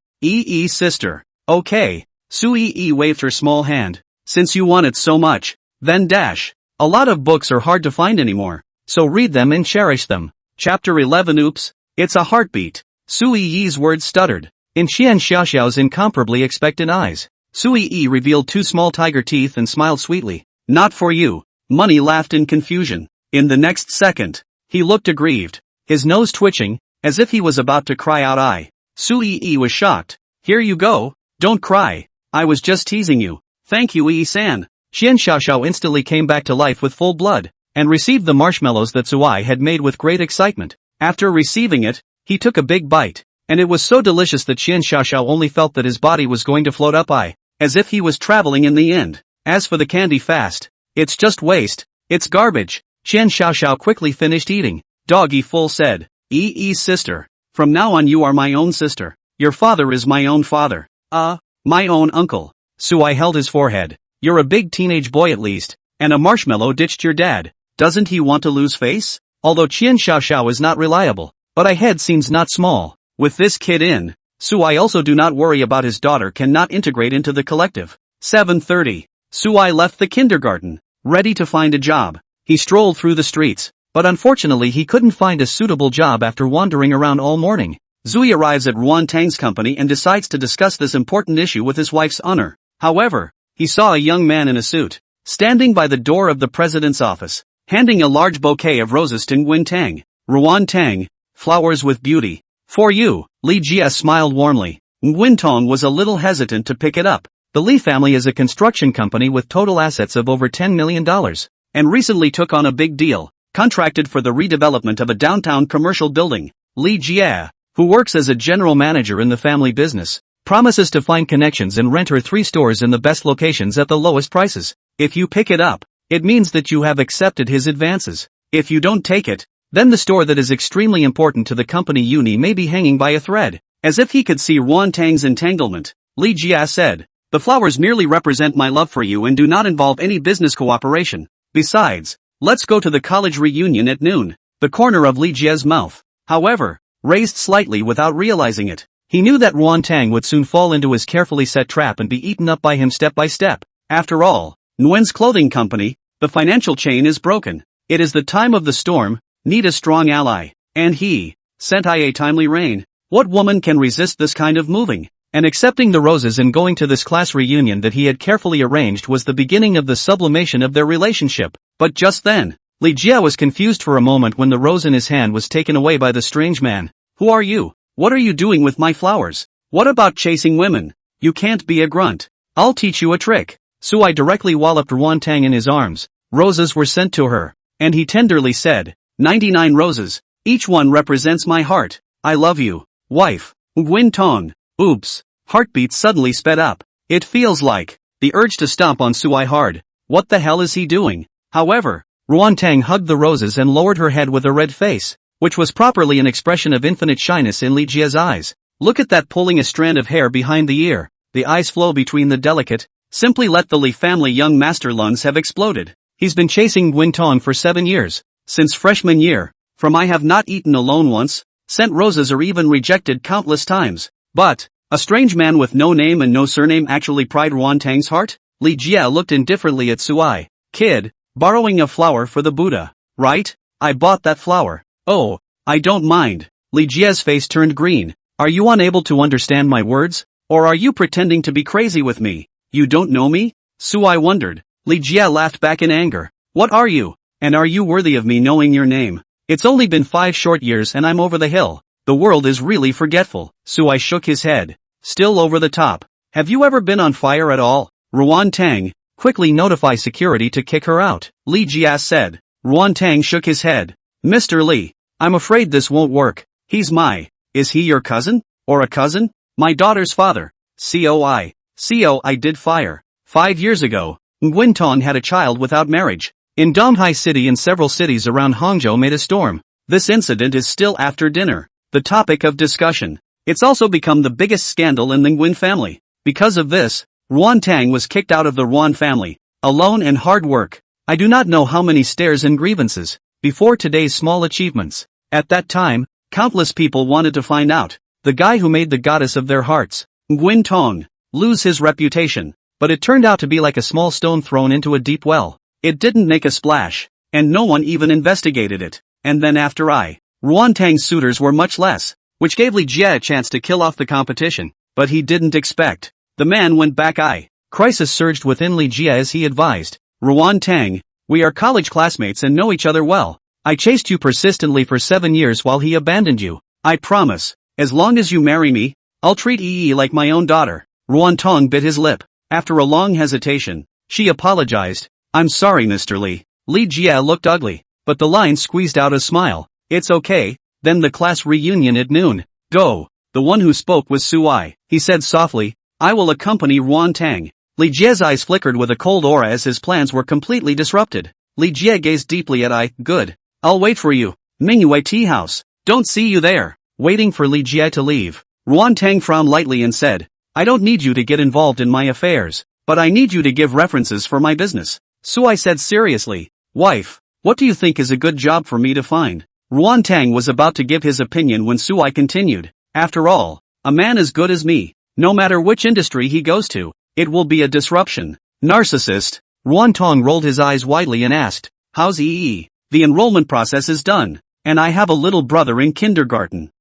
Sister. Okay. Sui Yi waved her small hand. Since you want it so much, then dash. A lot of books are hard to find anymore, so read them and cherish them. Chapter 11. Oops, it's a heartbeat. Sui Yi's words stuttered. In Xian Xiaoxiao's incomparably expectant eyes, Sui Yi revealed two small tiger teeth and smiled sweetly. Not for you. Money laughed in confusion. In the next second, he looked aggrieved, his nose twitching, as if he was about to cry out. Sui Yi was shocked. Here you go, don't cry. I was just teasing you. Thank you, Yi-san. Xian Xiaoxiao instantly came back to life with full blood, and received the marshmallows that Sui had made with great excitement. After receiving it, he took a big bite, and it was so delicious that Xian Xiaoxiao only felt that his body was going to float up, as if he was traveling in the end. As for the candy fast, it's just waste, it's garbage. Xian Xiaoxiao quickly finished eating. Doggy Full said, Yi's sister. From now on you are my own sister. Your father is my own father. My own uncle. Sui held his forehead. You're a big teenage boy at least, and a marshmallow ditched your dad. Doesn't he want to lose face? Although Qian Xiaoxiao is not reliable, but I head seems not small. With this kid in, Sui also do not worry about his daughter cannot integrate into the collective. 7:30. Sui left the kindergarten, ready to find a job. He strolled through the streets, but unfortunately he couldn't find a suitable job after wandering around all morning. Zui arrives at Ruan Tang's company and decides to discuss this important issue with his wife's honor. However, he saw a young man in a suit, standing by the door of the president's office, handing a large bouquet of roses to Nguyen Tang. Ruan Tang, flowers with beauty. For you, Li Jia smiled warmly. Nguyen Tong was a little hesitant to pick it up. The Li family is a construction company with total assets of over $10 million, and recently took on a big deal, contracted for the redevelopment of a downtown commercial building. Li Jia, who works as a general manager in the family business, promises to find connections and rent her 3 stores in the best locations at the lowest prices. If you pick it up, it means that you have accepted his advances. If you don't take it, then the store that is extremely important to the company Uni may be hanging by a thread. As if he could see Ruan Tang's entanglement, Li Jia said, the flowers merely represent my love for you and do not involve any business cooperation. Besides, let's go to the college reunion at noon. The corner of Li Jia's mouth, however, raised slightly without realizing it. He knew that Ruan Tang would soon fall into his carefully set trap and be eaten up by him step by step. After all, Nguyen's clothing company, the financial chain is broken. It is the time of the storm, need a strong ally. And he, sent a timely rain. What woman can resist this kind of moving? And accepting the roses and going to this class reunion that he had carefully arranged was the beginning of the sublimation of their relationship. But just then, Li Jia was confused for a moment when the rose in his hand was taken away by the strange man. Who are you? What are you doing with my flowers? What about chasing women? You can't be a grunt. I'll teach you a trick. Sui directly walloped Ruan Tang in his arms. Roses were sent to her, and he tenderly said, 99 roses, each one represents my heart. I love you, wife. Nguyen Tong. Oops. Heartbeat suddenly sped up. It feels like the urge to stomp on Sui hard. What the hell is he doing? However, Ruan Tang hugged the roses and lowered her head with a red face, which was properly an expression of infinite shyness in Li Jia's eyes. Look at that, pulling a strand of hair behind the ear. The eyes flow between the delicate. Simply let the Li family young master lungs have exploded. He's been chasing Nguyen Tong for 7 years. Since freshman year. From I have not eaten alone once, sent roses or even rejected countless times. But, a strange man with no name and no surname actually pried Ruan Tang's heart? Li Jia looked indifferently at Sui. Kid, borrowing a flower for the Buddha, right? I bought that flower. Oh, I don't mind. Li Jia's face turned green. Are you unable to understand my words? Or are you pretending to be crazy with me? You don't know me? Sui wondered. Li Jia laughed back in anger. What are you? And are you worthy of me knowing your name? It's only been 5 short years and I'm over the hill. The world is really forgetful. Sui shook his head. Still over the top. Have you ever been on fire at all? Ruan Tang, quickly notify security to kick her out. Li Jia said. Ruan Tang shook his head. Mr. Li, I'm afraid this won't work. Is he your cousin? Or a cousin? My daughter's father. COI did fire. 5 years ago, Nguyen Tong had a child without marriage. In Donghai City and several cities around Hangzhou made a storm. This incident is still after dinner the topic of discussion. It's also become the biggest scandal in the Nguyen family. Because of this, Ruan Tang was kicked out of the Ruan family. Alone and hard work. I do not know how many stares and grievances. Before today's small achievements. At that time, countless people wanted to find out. The guy who made the goddess of their hearts, Nguyen Tong, lose his reputation. but it turned out to be like a small stone thrown into a deep well. It didn't make a splash, and no one even investigated it. And then after Ruantang's suitors were much less, which gave Li Jie a chance to kill off the competition, but he didn't expect. The man went back. Crisis surged within Li Jie as he advised, Ruantang, we are college classmates and know each other well. I chased you persistently for 7 years while he abandoned you. I promise, as long as you marry me, I'll treat Yi like my own daughter. Ruantang bit his lip. After a long hesitation, she apologized. I'm sorry, Mr. Li. Li Jie looked ugly, but the line squeezed out a smile. It's okay, then the class reunion at noon. Go. The one who spoke was Sui. He said softly, I will accompany Ruantang. Li Jie's eyes flickered with a cold aura as his plans were completely disrupted. Li Jie gazed deeply at Good. I'll wait for you. Mingyue Tea House. Don't see you there. Waiting for Li Jie to leave, Ruantang frowned lightly and said, I don't need you to get involved in my affairs, but I need you to give references for my business. Sui said seriously, Wife, what do you think is a good job for me to find? Ruantang was about to give his opinion when Sui continued, After all, a man as good as me, no matter which industry he goes to, it will be a disruption. Narcissist. Ruantang rolled his eyes widely and asked, How's EE? The enrollment process is done, and I have a little brother in kindergarten.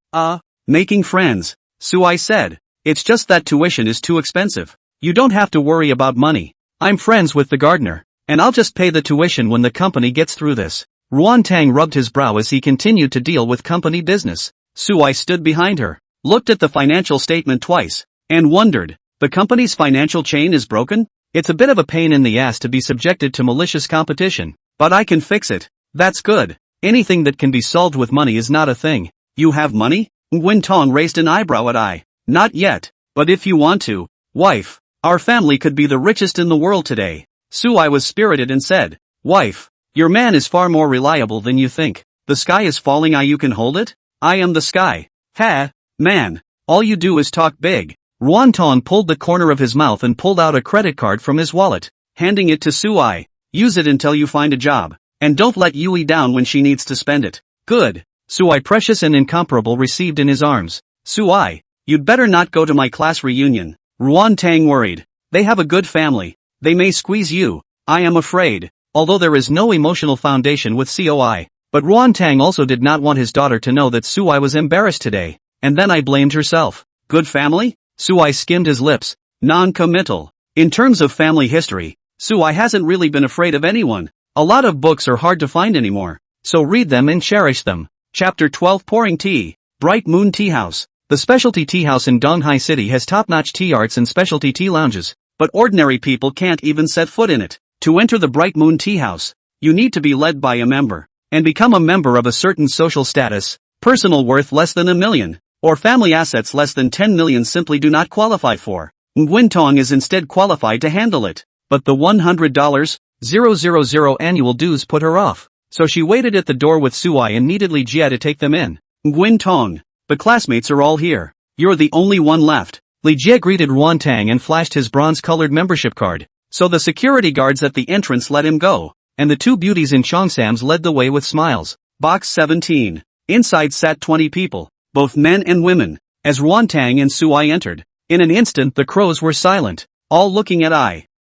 Making friends. Sui said, It's just that tuition is too expensive. You don't have to worry about money. I'm friends with the gardener, and I'll just pay the tuition when the company gets through this. Ruantang rubbed his brow as he continued to deal with company business. Sui stood behind her, looked at the financial statement twice, and wondered, the company's financial chain is broken? It's a bit of a pain in the ass to be subjected to malicious competition, but I can fix it. That's good. Anything that can be solved with money is not a thing. You have money? Nguyen raised an eyebrow at Not yet, but if you want to, wife, our family could be the richest in the world today. Sui was spirited and said, Wife, your man is far more reliable than you think. The sky is falling. You can hold it? I am the sky. Ha, man, all you do is talk big. Ruantang pulled the corner of his mouth and pulled out a credit card from his wallet, handing it to Sui. Use it until you find a job, and don't let Yui down when she needs to spend it. Good. Sui, precious and incomparable, received in his arms. Sui, you'd better not go to my class reunion. Ruantang worried. They have a good family. They may squeeze you. I am afraid. Although there is no emotional foundation with Coi. But Ruantang also did not want his daughter to know that Sui was embarrassed today. And then blamed herself. Good family? Sui skimmed his lips. Non-committal. In terms of family history, Sui hasn't really been afraid of anyone. A lot of books are hard to find anymore, so read them and cherish them. Chapter 12, Pouring Tea. Bright Moon Tea House. The specialty tea house in Donghai City has top-notch tea arts and specialty tea lounges, but ordinary people can't even set foot in it. To enter the Bright Moon Tea House, you need to be led by a member, and become a member of a certain social status. Personal worth less than $1 million, or family assets less than 10 million simply do not qualify for. Nguyen is instead qualified to handle it, but the $100,000 annual dues put her off, so she waited at the door with Sui and needed Li Jie to take them in. Nguyen, the classmates are all here. You're the only one left. Li Jie greeted Ruantang and flashed his bronze-colored membership card, so the security guards at the entrance let him go, and the two beauties in cheongsams led the way with smiles. Box 17. Inside sat 20 people, both men and women, as Ruantang and Sui entered. In an instant the crows were silent, all looking at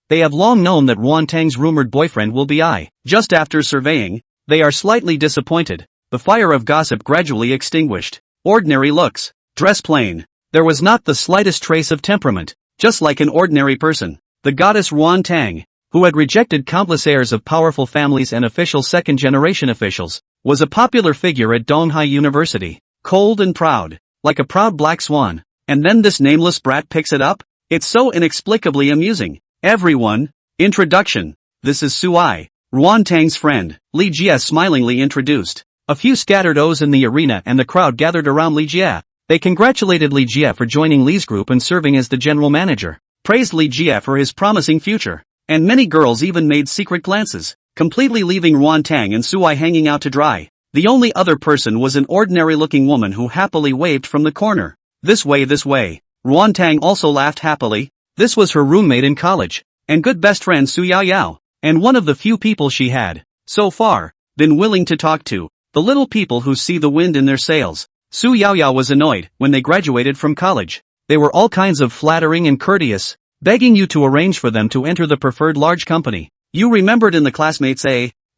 They have long known that Ruantang's rumored boyfriend will be Just after surveying, they are slightly disappointed. The fire of gossip gradually extinguished. Ordinary looks. Dress plain. There was not the slightest trace of temperament, just like an ordinary person. The goddess Ruantang, who had rejected countless heirs of powerful families and official second-generation officials, was a popular figure at Donghai University. Cold and proud, like a proud black swan. And then this nameless brat picks it up? It's so inexplicably amusing. Everyone. Introduction. This is Sui, Ruantang's friend. Li Jie smilingly introduced. A few scattered O's in the arena and the crowd gathered around Li Jie. They congratulated Li Jie for joining Li's group and serving as the general manager, praised Li Jie for his promising future, and many girls even made secret glances, completely leaving Ruantang and Sui hanging out to dry. The only other person was an ordinary-looking woman who happily waved from the corner. This way, this way. Ruantang also laughed happily. This was her roommate in college, and good best friend Su Yaoyao, and one of the few people she had, so far, been willing to talk to. The little people who see the wind in their sails. Su Yaoyao was annoyed when they graduated from college. They were all kinds of flattering and courteous, begging you to arrange for them to enter the preferred large company. You remembered in the classmates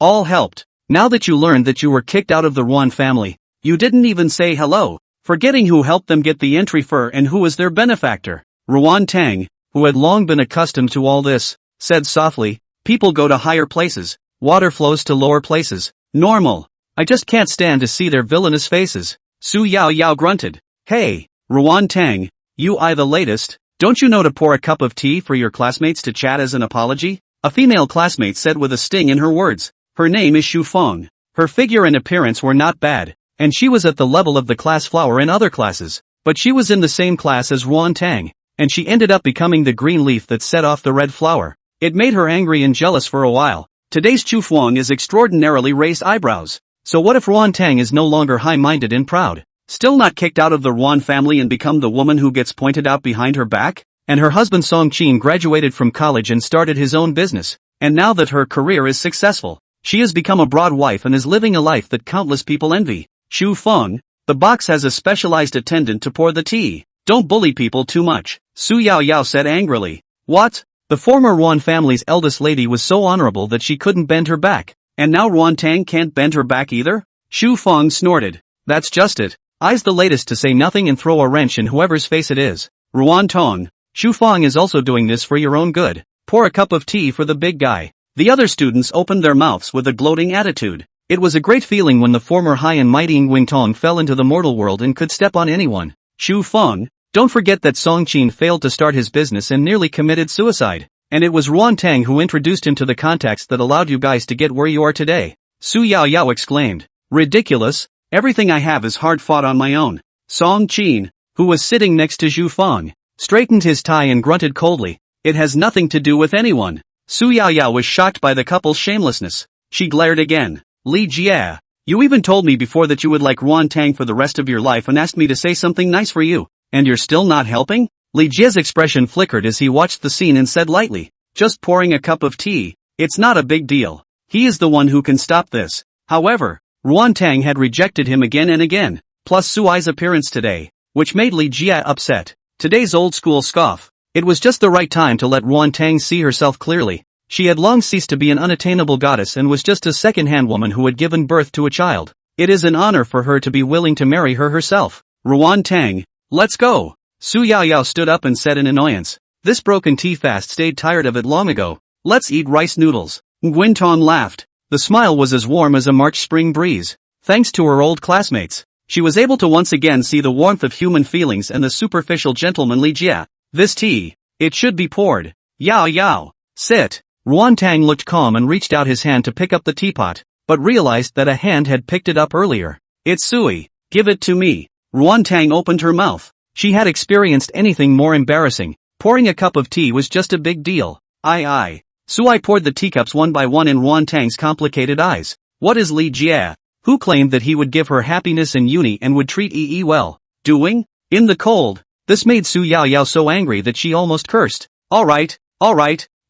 all helped. Now that you learned that you were kicked out of the Ruan family, you didn't even say hello, forgetting who helped them get the entry for and who was their benefactor. Ruan Tang, who had long been accustomed to all this, said softly, people go to higher places, water flows to lower places. Normal. I just can't stand to see their villainous faces. Su Yao Yao grunted. Hey, Ruan Tang, you the latest, don't you know to pour a cup of tea for your classmates to chat as an apology? A female classmate said with a sting in her words. Her name is Xu Feng. Her figure and appearance were not bad, and she was at the level of the class flower in other classes, but she was in the same class as Ruan Tang, and she ended up becoming the green leaf that set off the red flower. It made her angry and jealous for a while. Today's Xu Feng is extraordinarily raised eyebrows. So what if Ruan Tang is no longer high-minded and proud? Still not kicked out of the Ruan family and become the woman who gets pointed out behind her back? And her husband Song Qin graduated from college and started his own business, and now that her career is successful, she has become a broad wife and is living a life that countless people envy. Xu Feng, the box has a specialized attendant to pour the tea. Don't bully people too much, Su Yao Yao said angrily. What? The former Ruan family's eldest lady was so honorable that she couldn't bend her back, and now Ruan Tang can't bend her back either? Xu Feng snorted. That's just it. I's the latest to say nothing and throw a wrench in whoever's face it is. Ruan Tong, Xu Feng is also doing this for your own good. Pour a cup of tea for the big guy. The other students opened their mouths with a gloating attitude. It was a great feeling when the former high and mighty Ying Tong fell into the mortal world and could step on anyone. Xu Feng, don't forget that Song Qin failed to start his business and nearly committed suicide. And it was Ruan Tang who introduced him to the contacts that allowed you guys to get where you are today. Su Yao Yao exclaimed. Ridiculous, everything I have is hard fought on my own. Song Qin, who was sitting next to Xu Feng, straightened his tie and grunted coldly. It has nothing to do with anyone. Su Yao Yao was shocked by the couple's shamelessness. She glared again. Li Jia, you even told me before that you would like Ruan Tang for the rest of your life and asked me to say something nice for you, and you're still not helping? Li Jia's expression flickered as he watched the scene and said lightly, just pouring a cup of tea, it's not a big deal. He is the one who can stop this. However, Ruan Tang had rejected him again and again, plus Su Ai's appearance today, which made Li Jia upset. Today's old school scoff. It was just the right time to let Ruan Tang see herself clearly. She had long ceased to be an unattainable goddess and was just a second-hand woman who had given birth to a child. It is an honor for her to be willing to marry her herself. Ruan Tang, let's go. Su Yao Yao stood up and said in annoyance. This broken tea fast stayed tired of it long ago. Let's eat rice noodles. Nguyen Tong laughed. The smile was as warm as a March spring breeze. Thanks to her old classmates, she was able to once again see the warmth of human feelings and the superficial gentlemanly Jia. This tea, it should be poured. Yao Yao, sit. Ruan Tang looked calm and reached out his hand to pick up the teapot, but realized that a hand had picked it up earlier. It's Sui, give it to me. Ruan Tang opened her mouth. She had experienced anything more embarrassing. Pouring a cup of tea was just a big deal. Aye. Sui poured the teacups one by one in Ruan Tang's complicated eyes. What is Li Jia, who claimed that he would give her happiness and uni and would treat Yi well, doing? In the cold. This made Su Yao Yao so angry that she almost cursed. Alright,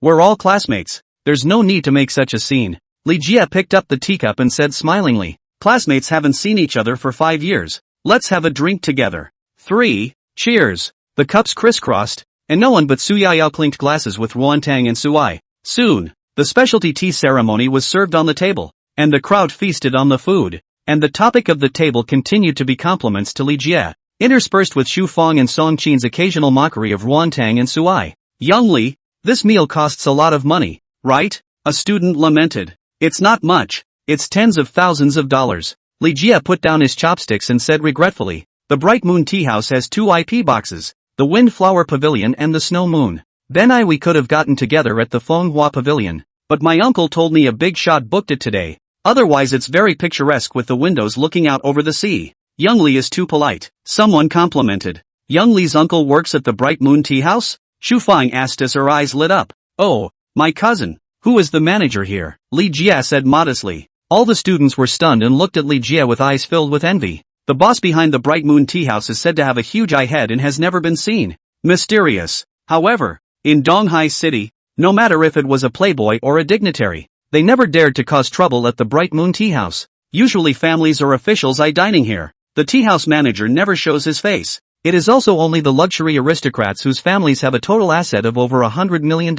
we're all classmates. There's no need to make such a scene. Li Jia picked up the teacup and said smilingly, classmates haven't seen each other for 5 years. Let's have a drink together. 3, cheers. The cups crisscrossed, and no one but Su Yao Yao clinked glasses with Ruan Tang and Su Ai. Soon, the specialty tea ceremony was served on the table, and the crowd feasted on the food, and the topic of the table continued to be compliments to Li Jia, interspersed with Xu Feng and Song Qin's occasional mockery of Ruan Tang and Su Ai. Young Li, this meal costs a lot of money, right? A student lamented. It's not much, it's tens of thousands of dollars. Li Jia put down his chopsticks and said regretfully, the Bright Moon Tea House has 2 IP boxes, the Wind Flower Pavilion and the Snow Moon. Then we could have gotten together at the Feng Hua Pavilion, but my uncle told me a big shot booked it today. Otherwise it's very picturesque with the windows looking out over the sea. Young Li is too polite, someone complimented. Young Li's uncle works at the Bright Moon Tea House? Xu Feng asked as her eyes lit up. Oh, my cousin. Who is the manager here? Li Jia said modestly. All the students were stunned and looked at Li Jia with eyes filled with envy. The boss behind the Bright Moon Tea House is said to have a huge eye head and has never been seen. Mysterious. However, in Donghai City, no matter if it was a playboy or a dignitary, they never dared to cause trouble at the Bright Moon Tea House. Usually families or officials dining here. The tea house manager never shows his face. It is also only the luxury aristocrats whose families have a total asset of over $100 million.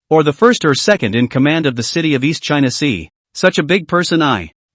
Or the first or second in command of the city of East China Sea. Such a big person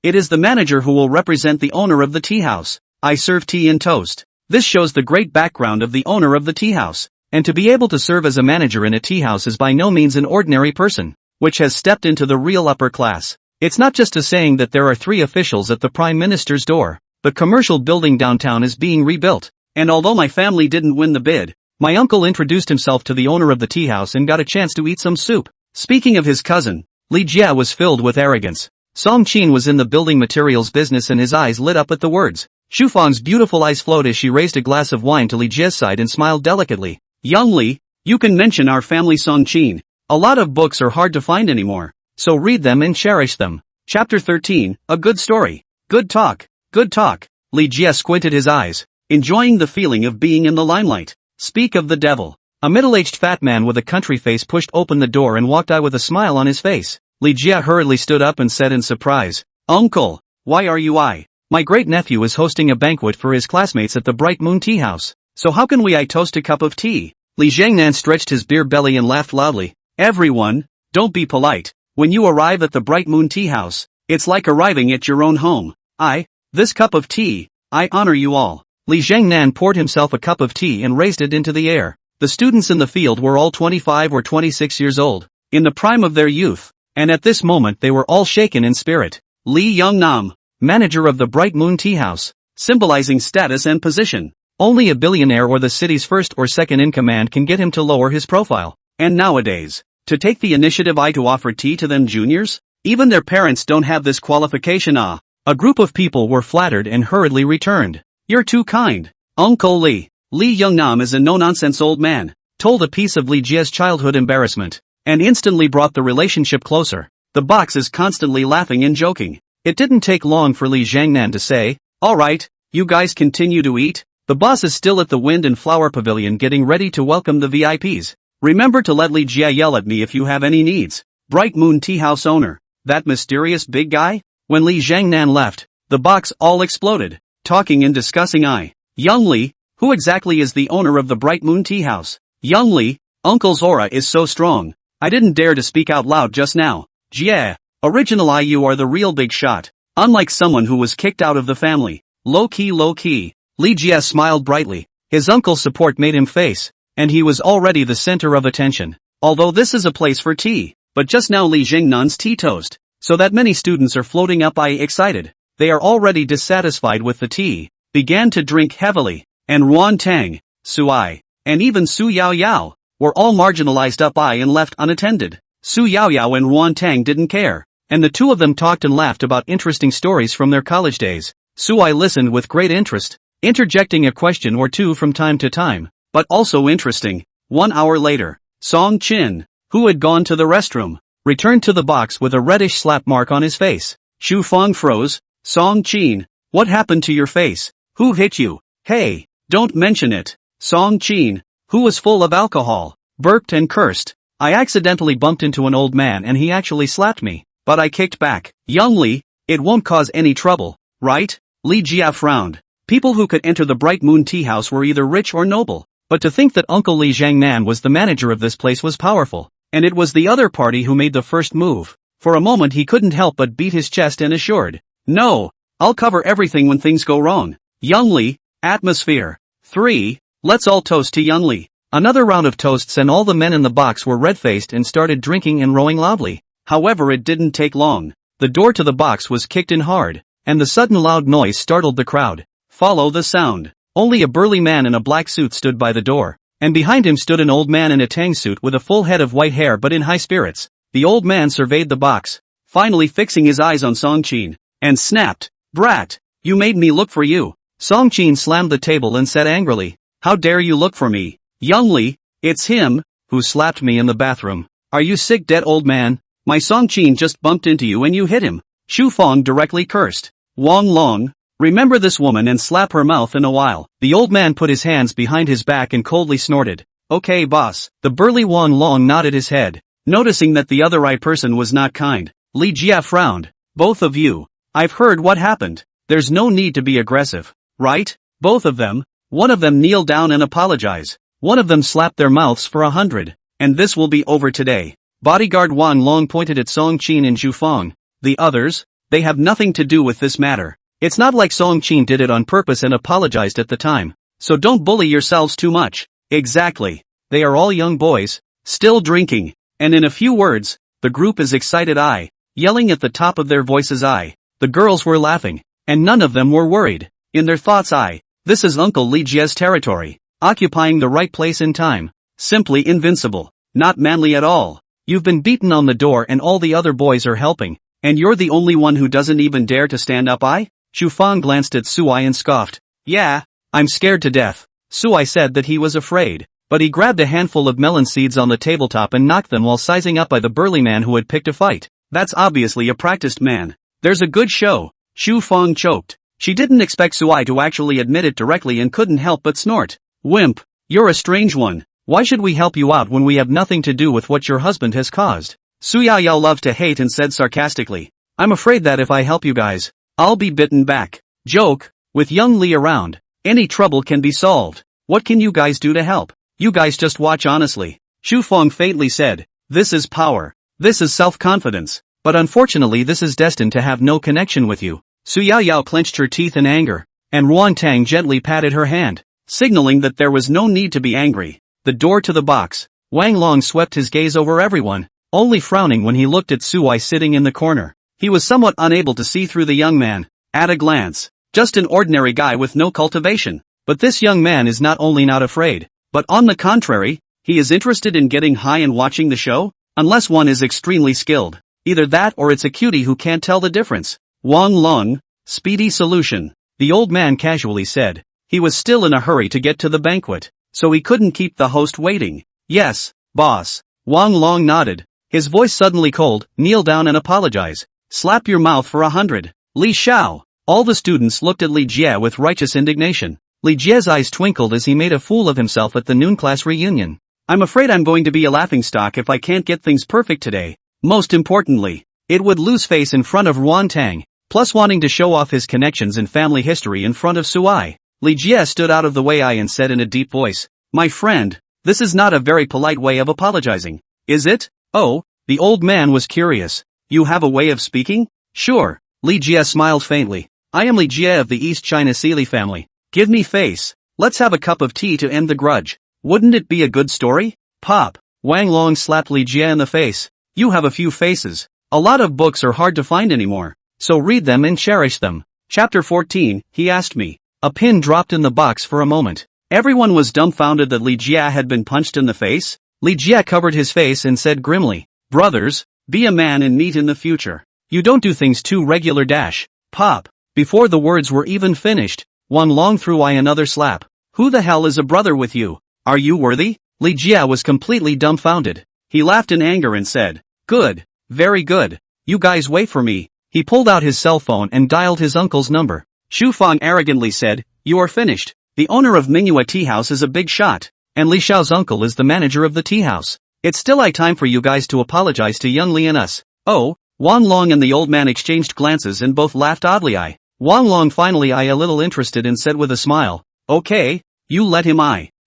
It is the manager who will represent the owner of the tea house. I serve tea and toast. This shows the great background of the owner of the tea house. And to be able to serve as a manager in a tea house is by no means an ordinary person, which has stepped into the real upper class. It's not just a saying that there are 3 officials at the Prime Minister's door. The commercial building downtown is being rebuilt. And although my family didn't win the bid, my uncle introduced himself to the owner of the tea house and got a chance to eat some soup. Speaking of his cousin, Li Jia was filled with arrogance. Song Qin was in the building materials business and his eyes lit up at the words. Shu Fang's beautiful eyes flowed as she raised a glass of wine to Li Jia's side and smiled delicately. Young Li, you can mention our family Song Qin. A lot of books are hard to find anymore, so read them and cherish them. Chapter 13, A Good Story. Good talk, good talk. Li Jia squinted his eyes, enjoying the feeling of being in the limelight. Speak of the devil. A middle-aged fat man with a country face pushed open the door and walked out with a smile on his face. Li Jia hurriedly stood up and said in surprise, Uncle, why are you My great-nephew is hosting a banquet for his classmates at the Bright Moon Tea House. So how can I toast a cup of tea? Li Jiangnan stretched his beer belly and laughed loudly. Everyone, don't be polite. When you arrive at the Bright Moon Tea House, it's like arriving at your own home. This cup of tea, I honor you all. Li Jiangnan poured himself a cup of tea and raised it into the air. The students in the field were all 25 or 26 years old, in the prime of their youth, and at this moment they were all shaken in spirit. Li Yongnam, manager of the Bright Moon Tea House, symbolizing status and position. Only a billionaire or the city's first or second in command can get him to lower his profile. And nowadays, to take the initiative to offer tea to them juniors? Even their parents don't have this qualification A group of people were flattered and hurriedly returned. You're too kind, Uncle Li. Li Yongnam is a no-nonsense old man, told a piece of Li Jia's childhood embarrassment, and instantly brought the relationship closer. The box is constantly laughing and joking. It didn't take long for Li Jiangnan to say, Alright, you guys continue to eat. The boss is still at the Wind and Flower Pavilion getting ready to welcome the VIPs. Remember to let Li Jia yell at me if you have any needs. Bright Moon Tea House owner, that mysterious big guy? When Li Jiangnan left, the box all exploded, talking and discussing Young Li, who exactly is the owner of the Bright Moon Tea House? Young Li, Uncle's aura is so strong. I didn't dare to speak out loud just now. Jia, original you are the real big shot. Unlike someone who was kicked out of the family. Low key. Li Jia smiled brightly. His uncle's support made him face, and he was already the center of attention. Although this is a place for tea, but just now Li Jingnan's tea toast, so that many students are floating up excited. They are already dissatisfied with the tea, began to drink heavily, and Ruan Tang, Su Ai, and even Su Yao Yao, were all marginalized up and left unattended. Su Yao Yao and Ruan Tang didn't care, and the two of them talked and laughed about interesting stories from their college days. Su Ai listened with great interest, interjecting a question or two from time to time, but also interesting. 1 hour later, Song Qin, who had gone to the restroom, returned to the box with a reddish slap mark on his face. Shu Fang froze. Song Qin, what happened to your face? Who hit you? Hey, don't mention it. Song Qin, who was full of alcohol, burped and cursed. I accidentally bumped into an old man and he actually slapped me, but I kicked back. Young Li, it won't cause any trouble, right? Li Jia frowned. People who could enter the Bright Moon Tea House were either rich or noble, but to think that Uncle Li Jiangnan was the manager of this place was powerful, and it was the other party who made the first move. For a moment he couldn't help but beat his chest and assured, No, I'll cover everything when things go wrong. Young Li, atmosphere. 3, let's all toast to Young Li. Another round of toasts and all the men in the box were red-faced and started drinking and rowing loudly. However, it didn't take long. The door to the box was kicked in hard, and the sudden loud noise startled the crowd. Follow the sound. Only a burly man in a black suit stood by the door, and behind him stood an old man in a tang suit with a full head of white hair but in high spirits. The old man surveyed the box, finally fixing his eyes on Song Qin, and snapped, Brat, you made me look for you. Song Qin slammed the table and said angrily, How dare you look for me? Young Li, it's him, who slapped me in the bathroom. Are you sick dead old man? My Song Qin just bumped into you and you hit him. Shu Fang directly cursed. Wang Long, remember this woman and slap her mouth in a while. The old man put his hands behind his back and coldly snorted. Okay boss. The burly Wang Long nodded his head, noticing that the other person was not kind. Li Jia frowned. Both of you. I've heard what happened. There's no need to be aggressive, right? Both of them. One of them kneel down and apologize. One of them slap their mouths for 100. And this will be over today. Bodyguard Wang Long pointed at Song Qin and Zhu Feng. The others? They have nothing to do with this matter. It's not like Song Qin did it on purpose and apologized at the time. So don't bully yourselves too much. Exactly. They are all young boys, still drinking. And in a few words, the group is excited yelling at the top of their voices The girls were laughing. And none of them were worried. In their thoughts this is Uncle Li Jie's territory. Occupying the right place in time. Simply invincible. Not manly at all. You've been beaten on the door and all the other boys are helping. And you're the only one who doesn't even dare to stand up Zhu Feng glanced at Suai and scoffed. Yeah, I'm scared to death. Suai said that he was afraid. But he grabbed a handful of melon seeds on the tabletop and knocked them while sizing up by the burly man who had picked a fight. That's obviously a practiced man. There's a good show. Zhu Feng choked. She didn't expect Suai to actually admit it directly and couldn't help but snort. Wimp, you're a strange one. Why should we help you out when we have nothing to do with what your husband has caused? Su Yao loved to hate and said sarcastically. I'm afraid that if I help you guys, I'll be bitten back. Joke, with young Li around, any trouble can be solved. What can you guys do to help? You guys just watch honestly. Zhu Feng faintly said. This is power. This is self-confidence. But unfortunately this is destined to have no connection with you. Su Yao clenched her teeth in anger, and Ruan Tang gently patted her hand, signaling that there was no need to be angry. The door to the box. Wang Long swept his gaze over everyone, only frowning when he looked at Suai sitting in the corner. He was somewhat unable to see through the young man, at a glance. Just an ordinary guy with no cultivation. But this young man is not only not afraid, but on the contrary, he is interested in getting high and watching the show, unless one is extremely skilled. Either that or it's a cutie who can't tell the difference. Wang Long, speedy solution, the old man casually said. He was still in a hurry to get to the banquet, so he couldn't keep the host waiting. Yes, boss. Wang Long nodded, his voice suddenly cold. Kneel down and apologize. Slap your mouth for 100. Li Xiao. All the students looked at Li Jie with righteous indignation. Li Jie's eyes twinkled as he made a fool of himself at the noon class reunion. I'm afraid I'm going to be a laughingstock if I can't get things perfect today. Most importantly, it would lose face in front of Ruan Tang, plus wanting to show off his connections and family history in front of Suai. Li Jie stood out of the way and said in a deep voice, my friend, this is not a very polite way of apologizing, is it? Oh, the old man was curious. You have a way of speaking? Sure. Li Jie smiled faintly. I am Li Jie of the East China Sealy family. Give me face. Let's have a cup of tea to end the grudge. Wouldn't it be a good story? Pop. Wang Long slapped Li Jie in the face. You have a few faces. A lot of books are hard to find anymore, so read them and cherish them. Chapter 14, he asked me. A pin dropped in the box for a moment. Everyone was dumbfounded that Li Jie had been punched in the face. Li Jie covered his face and said grimly, brothers, be a man and meet in the future. You don't do things too regular Pop. Before the words were even finished, Wang Long threw another slap. Who the hell is a brother with you? Are you worthy? Li Jie was completely dumbfounded. He laughed in anger and said, good, very good. You guys wait for me. He pulled out his cell phone and dialed his uncle's number. Zhu Feng arrogantly said, you are finished. The owner of Minghua Tea House is a big shot, and Li Xiao's uncle is the manager of the tea house. It's still high time for you guys to apologize to young Li and us. Oh, Wang Long and the old man exchanged glances and both laughed oddly. Wang Long finally a little interested and said with a smile, okay, you let him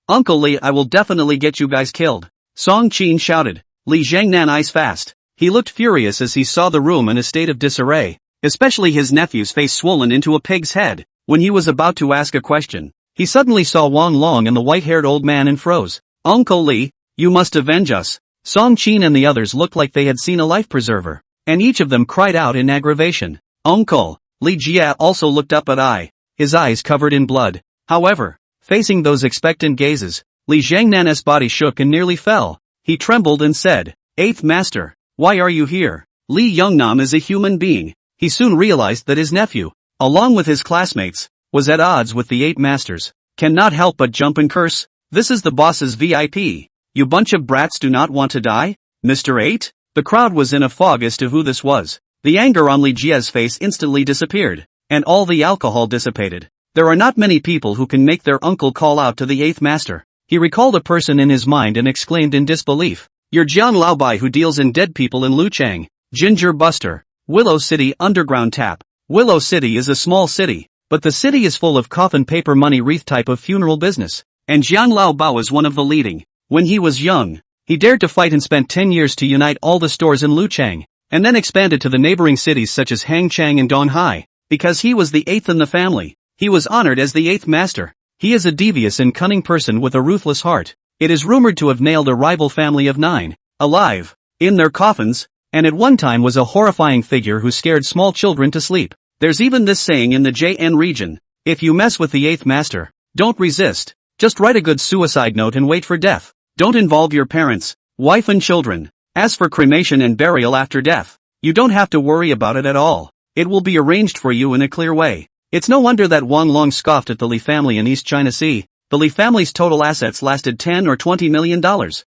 Uncle Li, I will definitely get you guys killed. Song Qin shouted. Li Zhangnan eyes fast. He looked furious as he saw the room in a state of disarray, especially his nephew's face swollen into a pig's head. When he was about to ask a question, he suddenly saw Wang Long and the white-haired old man and froze. Uncle Li, you must avenge us. Song Qin and the others looked like they had seen a life preserver, and each of them cried out in aggravation. Uncle. Li Jie also looked up at his eyes covered in blood. However, facing those expectant gazes, Li Zhangnan's body shook and nearly fell. He trembled and said, Eighth Master, why are you here? Li Yongnam is a human being. He soon realized that his nephew, along with his classmates, was at odds with the 8 masters. Cannot help but jump and curse. This is the boss's VIP. You bunch of brats do not want to die? Mr. 8? The crowd was in a fog as to who this was. The anger on Li Jie's face instantly disappeared, and all the alcohol dissipated. There are not many people who can make their uncle call out to the 8th master. He recalled a person in his mind and exclaimed in disbelief. You're Jiang Laobai who deals in dead people in Luchang. Ginger Buster. Willow City Underground Tap. Willow City is a small city, but the city is full of coffin paper money wreath type of funeral business. And Jiang Lao Bao is one of the leading. When he was young, he dared to fight and spent 10 years to unite all the stores in Luchang, and then expanded to the neighboring cities such as Hangchang and Donghai. Because he was the 8th in the family, he was honored as the 8th master. He is a devious and cunning person with a ruthless heart. It is rumored to have nailed a rival family of 9, alive, in their coffins, and at one time was a horrifying figure who scared small children to sleep. There's even this saying in the JN region: if you mess with the 8th master, don't resist, just write a good suicide note and wait for death. Don't involve your parents, wife and children. As for cremation and burial after death, you don't have to worry about it at all. It will be arranged for you in a clear way. It's no wonder that Wang Long scoffed at the Li family in East China Sea. The Li family's total assets lasted $10 or $20 million,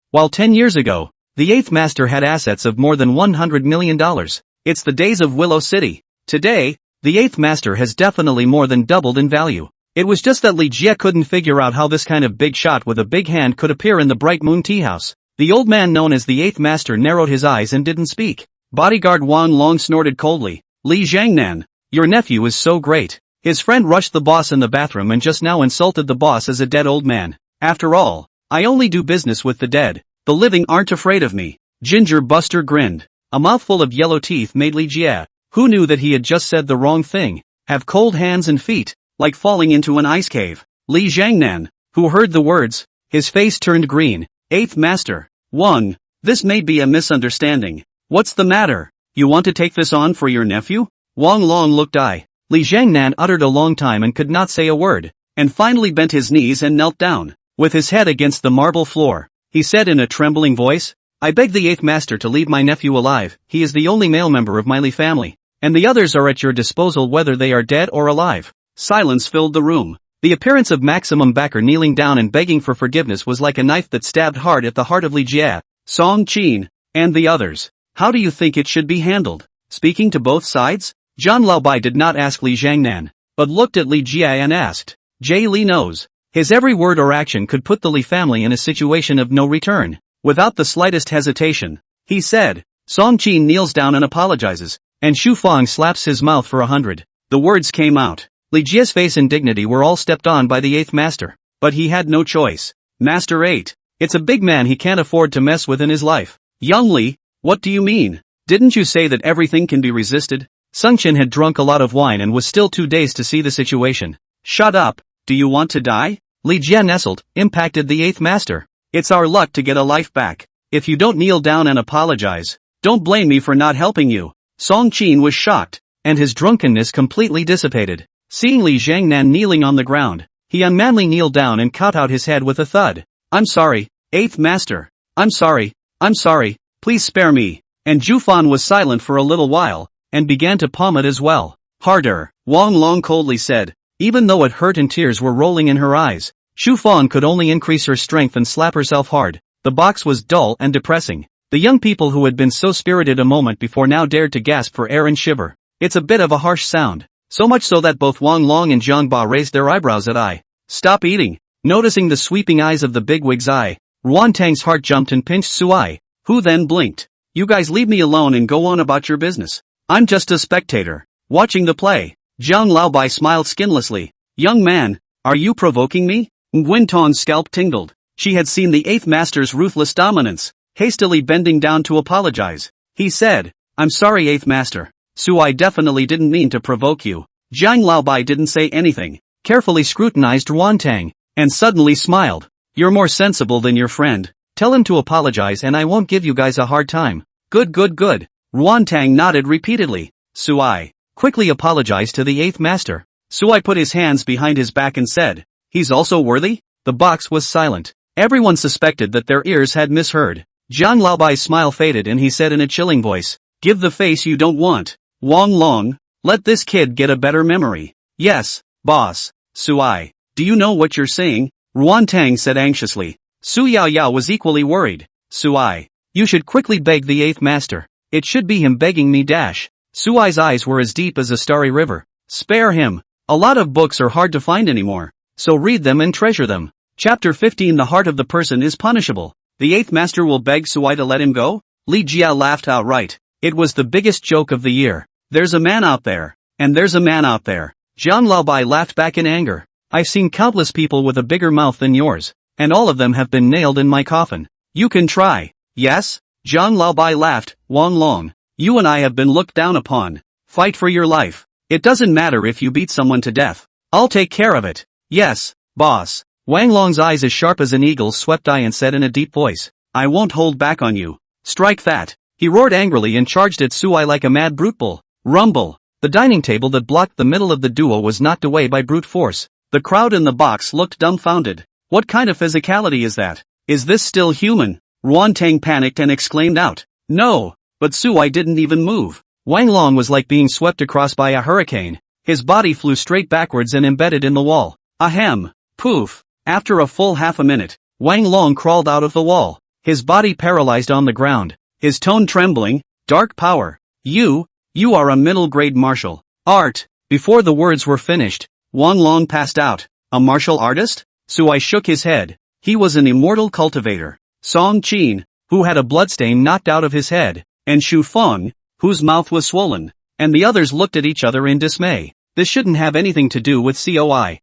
while 10 years ago, the 8th master had assets of more than $100 million. It's the days of Willow City. Today, the 8th master has definitely more than doubled in value. It was just that Li Jie couldn't figure out how this kind of big shot with a big hand could appear in the Bright Moon Tea House. The old man known as the 8th master narrowed his eyes and didn't speak. Bodyguard Wang Long snorted coldly. Li Jiangnan, your nephew is so great. His friend rushed the boss in the bathroom and just now insulted the boss as a dead old man. After all, I only do business with the dead. The living aren't afraid of me. Ginger Buster grinned. A mouthful of yellow teeth made Li Jie, who knew that he had just said the wrong thing, have cold hands and feet, like falling into an ice cave. Li Jiangnan, who heard the words, his face turned green. 8th master, Wang, this may be a misunderstanding. What's the matter? You want to take this on for your nephew? Wang Long looked Li Jiangnan uttered a long time and could not say a word, and finally bent his knees and knelt down. With his head against the marble floor, he said in a trembling voice, I beg the 8th master to leave my nephew alive. He is the only male member of my Li family, and the others are at your disposal whether they are dead or alive. Silence filled the room. The appearance of Maximum Backer kneeling down and begging for forgiveness was like a knife that stabbed hard at the heart of Li Jie, Song Qin, and the others. How do you think it should be handled? Speaking to both sides? Zhang Laobai did not ask Li Jiangnan, but looked at Li Jie and asked. Jie Li knows. His every word or action could put the Li family in a situation of no return. Without the slightest hesitation, he said. Song Qin kneels down and apologizes, and Xu Fang slaps his mouth for 100. The words came out. Li Jie's face and dignity were all stepped on by the 8th master, but he had no choice. Master 8. It's a big man he can't afford to mess with in his life. Young Li, what do you mean? Didn't you say that everything can be resisted? Sung Chin had drunk a lot of wine and was still too dazed to see the situation. Shut up, do you want to die? Li Jie nestled, impacted the 8th master. It's our luck to get a life back. If you don't kneel down and apologize, don't blame me for not helping you. Song Qin was shocked, and his drunkenness completely dissipated. Seeing Li Jiangnan kneeling on the ground, he unmanly kneeled down and cut out his head with a thud. I'm sorry, 8th master. I'm sorry, please spare me. And Zhu Fan was silent for a little while, and began to palm it as well. Harder, Wang Long coldly said. Even though it hurt and tears were rolling in her eyes, Xu Fan could only increase her strength and slap herself hard. The box was dull and depressing. The young people who had been so spirited a moment before now dared to gasp for air and shiver. It's a bit of a harsh sound. So much so that both Wang Long and Jiang Ba raised their eyebrows at I. Stop eating. Noticing the sweeping eyes of the bigwig's eye, Ruan Tang's heart jumped and pinched Suai, who then blinked. You guys leave me alone and go on about your business. I'm just a spectator, watching the play. Zhang Laobai smiled skinlessly. Young man, are you provoking me? Nguyen Tong's scalp tingled. She had seen the 8th master's ruthless dominance. Hastily bending down to apologize, he said, I'm sorry 8th master. Suai definitely didn't mean to provoke you. Zhang Laobai didn't say anything, carefully scrutinized Ruan Tang, and suddenly smiled. You're more sensible than your friend. Tell him to apologize and I won't give you guys a hard time. Good. Ruan Tang nodded repeatedly. Suai quickly apologized to the 8th master. Suai put his hands behind his back and said, he's also worthy? The box was silent. Everyone suspected that their ears had misheard. Zhang Laobai's smile faded and he said in a chilling voice, give the face you don't want. Wang Long, let this kid get a better memory. Yes, boss. Suai, do you know what you're saying? Ruan Tang said anxiously. Su Yaoyao was equally worried. Suai, you should quickly beg the 8th master. It should be him begging me dash. Suai's eyes were as deep as a starry river. Spare him. A lot of books are hard to find anymore, so read them and treasure them. Chapter 15 The heart of the person is punishable. The 8th master will beg Suai to let him go? Li Jia laughed outright. It was the biggest joke of the year. There's a man out there, and there's a man out there. Jiang Laobai laughed back in anger. I've seen countless people with a bigger mouth than yours, and all of them have been nailed in my coffin. You can try. Yes? Jiang Laobai laughed. Wang Long, you and I have been looked down upon. Fight for your life. It doesn't matter if you beat someone to death. I'll take care of it. Yes, boss. Wang Long's eyes as sharp as an eagle's swept eye and said in a deep voice, I won't hold back on you. Strike that. He roared angrily and charged at Suai like a mad brute bull. Rumble. The dining table that blocked the middle of the duo was knocked away by brute force. The crowd in the box looked dumbfounded. What kind of physicality is that? Is this still human? Ruan Tang panicked and exclaimed out. No. But Suai didn't even move. Wang Long was like being swept across by a hurricane. His body flew straight backwards and embedded in the wall. Ahem. Poof. After a full half a minute, Wang Long crawled out of the wall. His body paralyzed on the ground. His tone trembling. Dark power. You are a middle-grade martial art. Before the words were finished, Wang Long passed out. A martial artist? Suai shook his head. He was an immortal cultivator. Song Qin, who had a bloodstain knocked out of his head, and Xu Feng, whose mouth was swollen, and the others looked at each other in dismay. This shouldn't have anything to do with COI.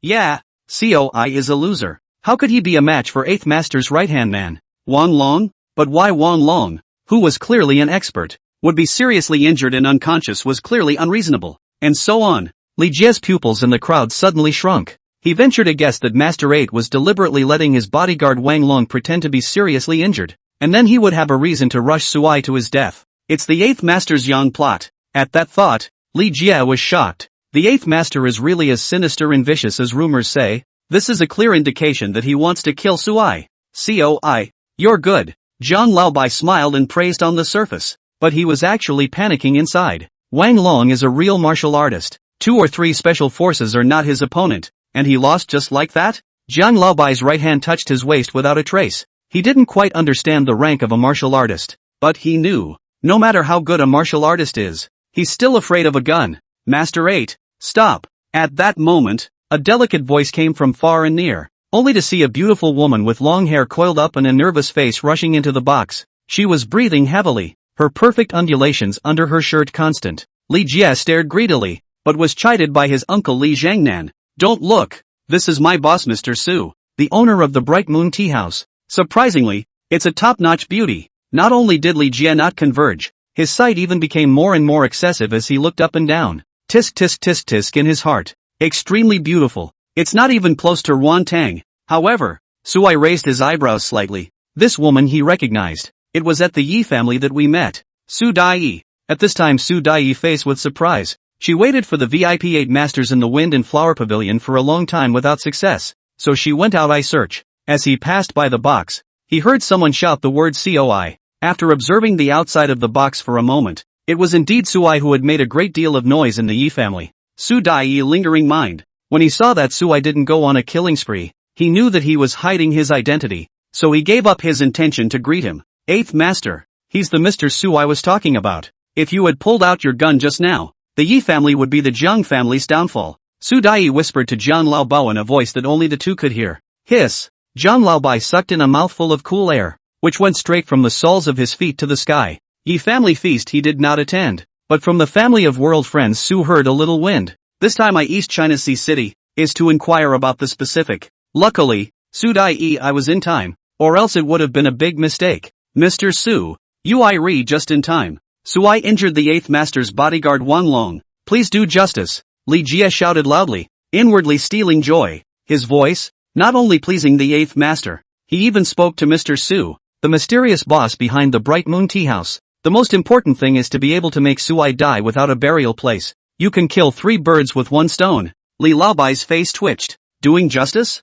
Yeah, COI is a loser. How could he be a match for 8th Master's right-hand man? Wang Long? But why Wang Long, who was clearly an expert, would be seriously injured and unconscious was clearly unreasonable, and so on. Li Jie's pupils in the crowd suddenly shrunk. He ventured a guess that Master 8 was deliberately letting his bodyguard Wang Long pretend to be seriously injured, and then he would have a reason to rush Suai to his death. It's the 8th Master's young plot. At that thought, Li Jie was shocked. The 8th Master is really as sinister and vicious as rumors say. This is a clear indication that he wants to kill Suai. COI. You're good. Jiang Laobai smiled and praised on the surface, but he was actually panicking inside. Wang Long is a real martial artist. 2 or 3 special forces are not his opponent, and he lost just like that? Jiang Laobai's right hand touched his waist without a trace. He didn't quite understand the rank of a martial artist, but he knew, no matter how good a martial artist is, he's still afraid of a gun. Master 8, stop. At that moment, a delicate voice came from far and near, only to see a beautiful woman with long hair coiled up and a nervous face rushing into the box. She was breathing heavily, her perfect undulations under her shirt constant. Li Jie stared greedily, but was chided by his uncle Li Jiangnan. Don't look. This is my boss Mr. Su, the owner of the Bright Moon Tea House. Surprisingly, it's a top-notch beauty. Not only did Li Jie not converge, his sight even became more and more excessive as he looked up and down. Tisk tisk tisk tisk in his heart. Extremely beautiful. It's not even close to Ruan Tang. However, Suai raised his eyebrows slightly. This woman he recognized. It was at the Yi family that we met. Su Dai. At this time Su Dai faced with surprise. She waited for the VIP 8 Masters in the Wind and Flower Pavilion for a long time without success, so she went out eye search. As he passed by the box, he heard someone shout the word COI. After observing the outside of the box for a moment, it was indeed Suai who had made a great deal of noise in the Yi family. Su Dai lingering mind. When he saw that Suai didn't go on a killing spree, he knew that he was hiding his identity, so he gave up his intention to greet him. 8th Master, he's the Mr. Su I was talking about. If you had pulled out your gun just now, the Yi family would be the Jiang family's downfall. Su Dai whispered to Jiang Laobao in a voice that only the two could hear. Hiss! Jiang Laobai sucked in a mouthful of cool air, which went straight from the soles of his feet to the sky. Yi family feast he did not attend, but from the family of world friends Su heard a little wind. This time East China Sea City, is to inquire about the specific. Luckily, Su Dai I was in time, or else it would have been a big mistake. Mr. Su, you I re just in time. Suai injured the 8th Master's bodyguard Wang Long. Please do justice. Li Jie shouted loudly, inwardly stealing joy. His voice, not only pleasing the 8th Master, he even spoke to Mr. Su, the mysterious boss behind the Bright Moon Tea House. The most important thing is to be able to make Suai die without a burial place. You can kill 3 birds with 1 stone. Li Laobai's face twitched. Doing justice?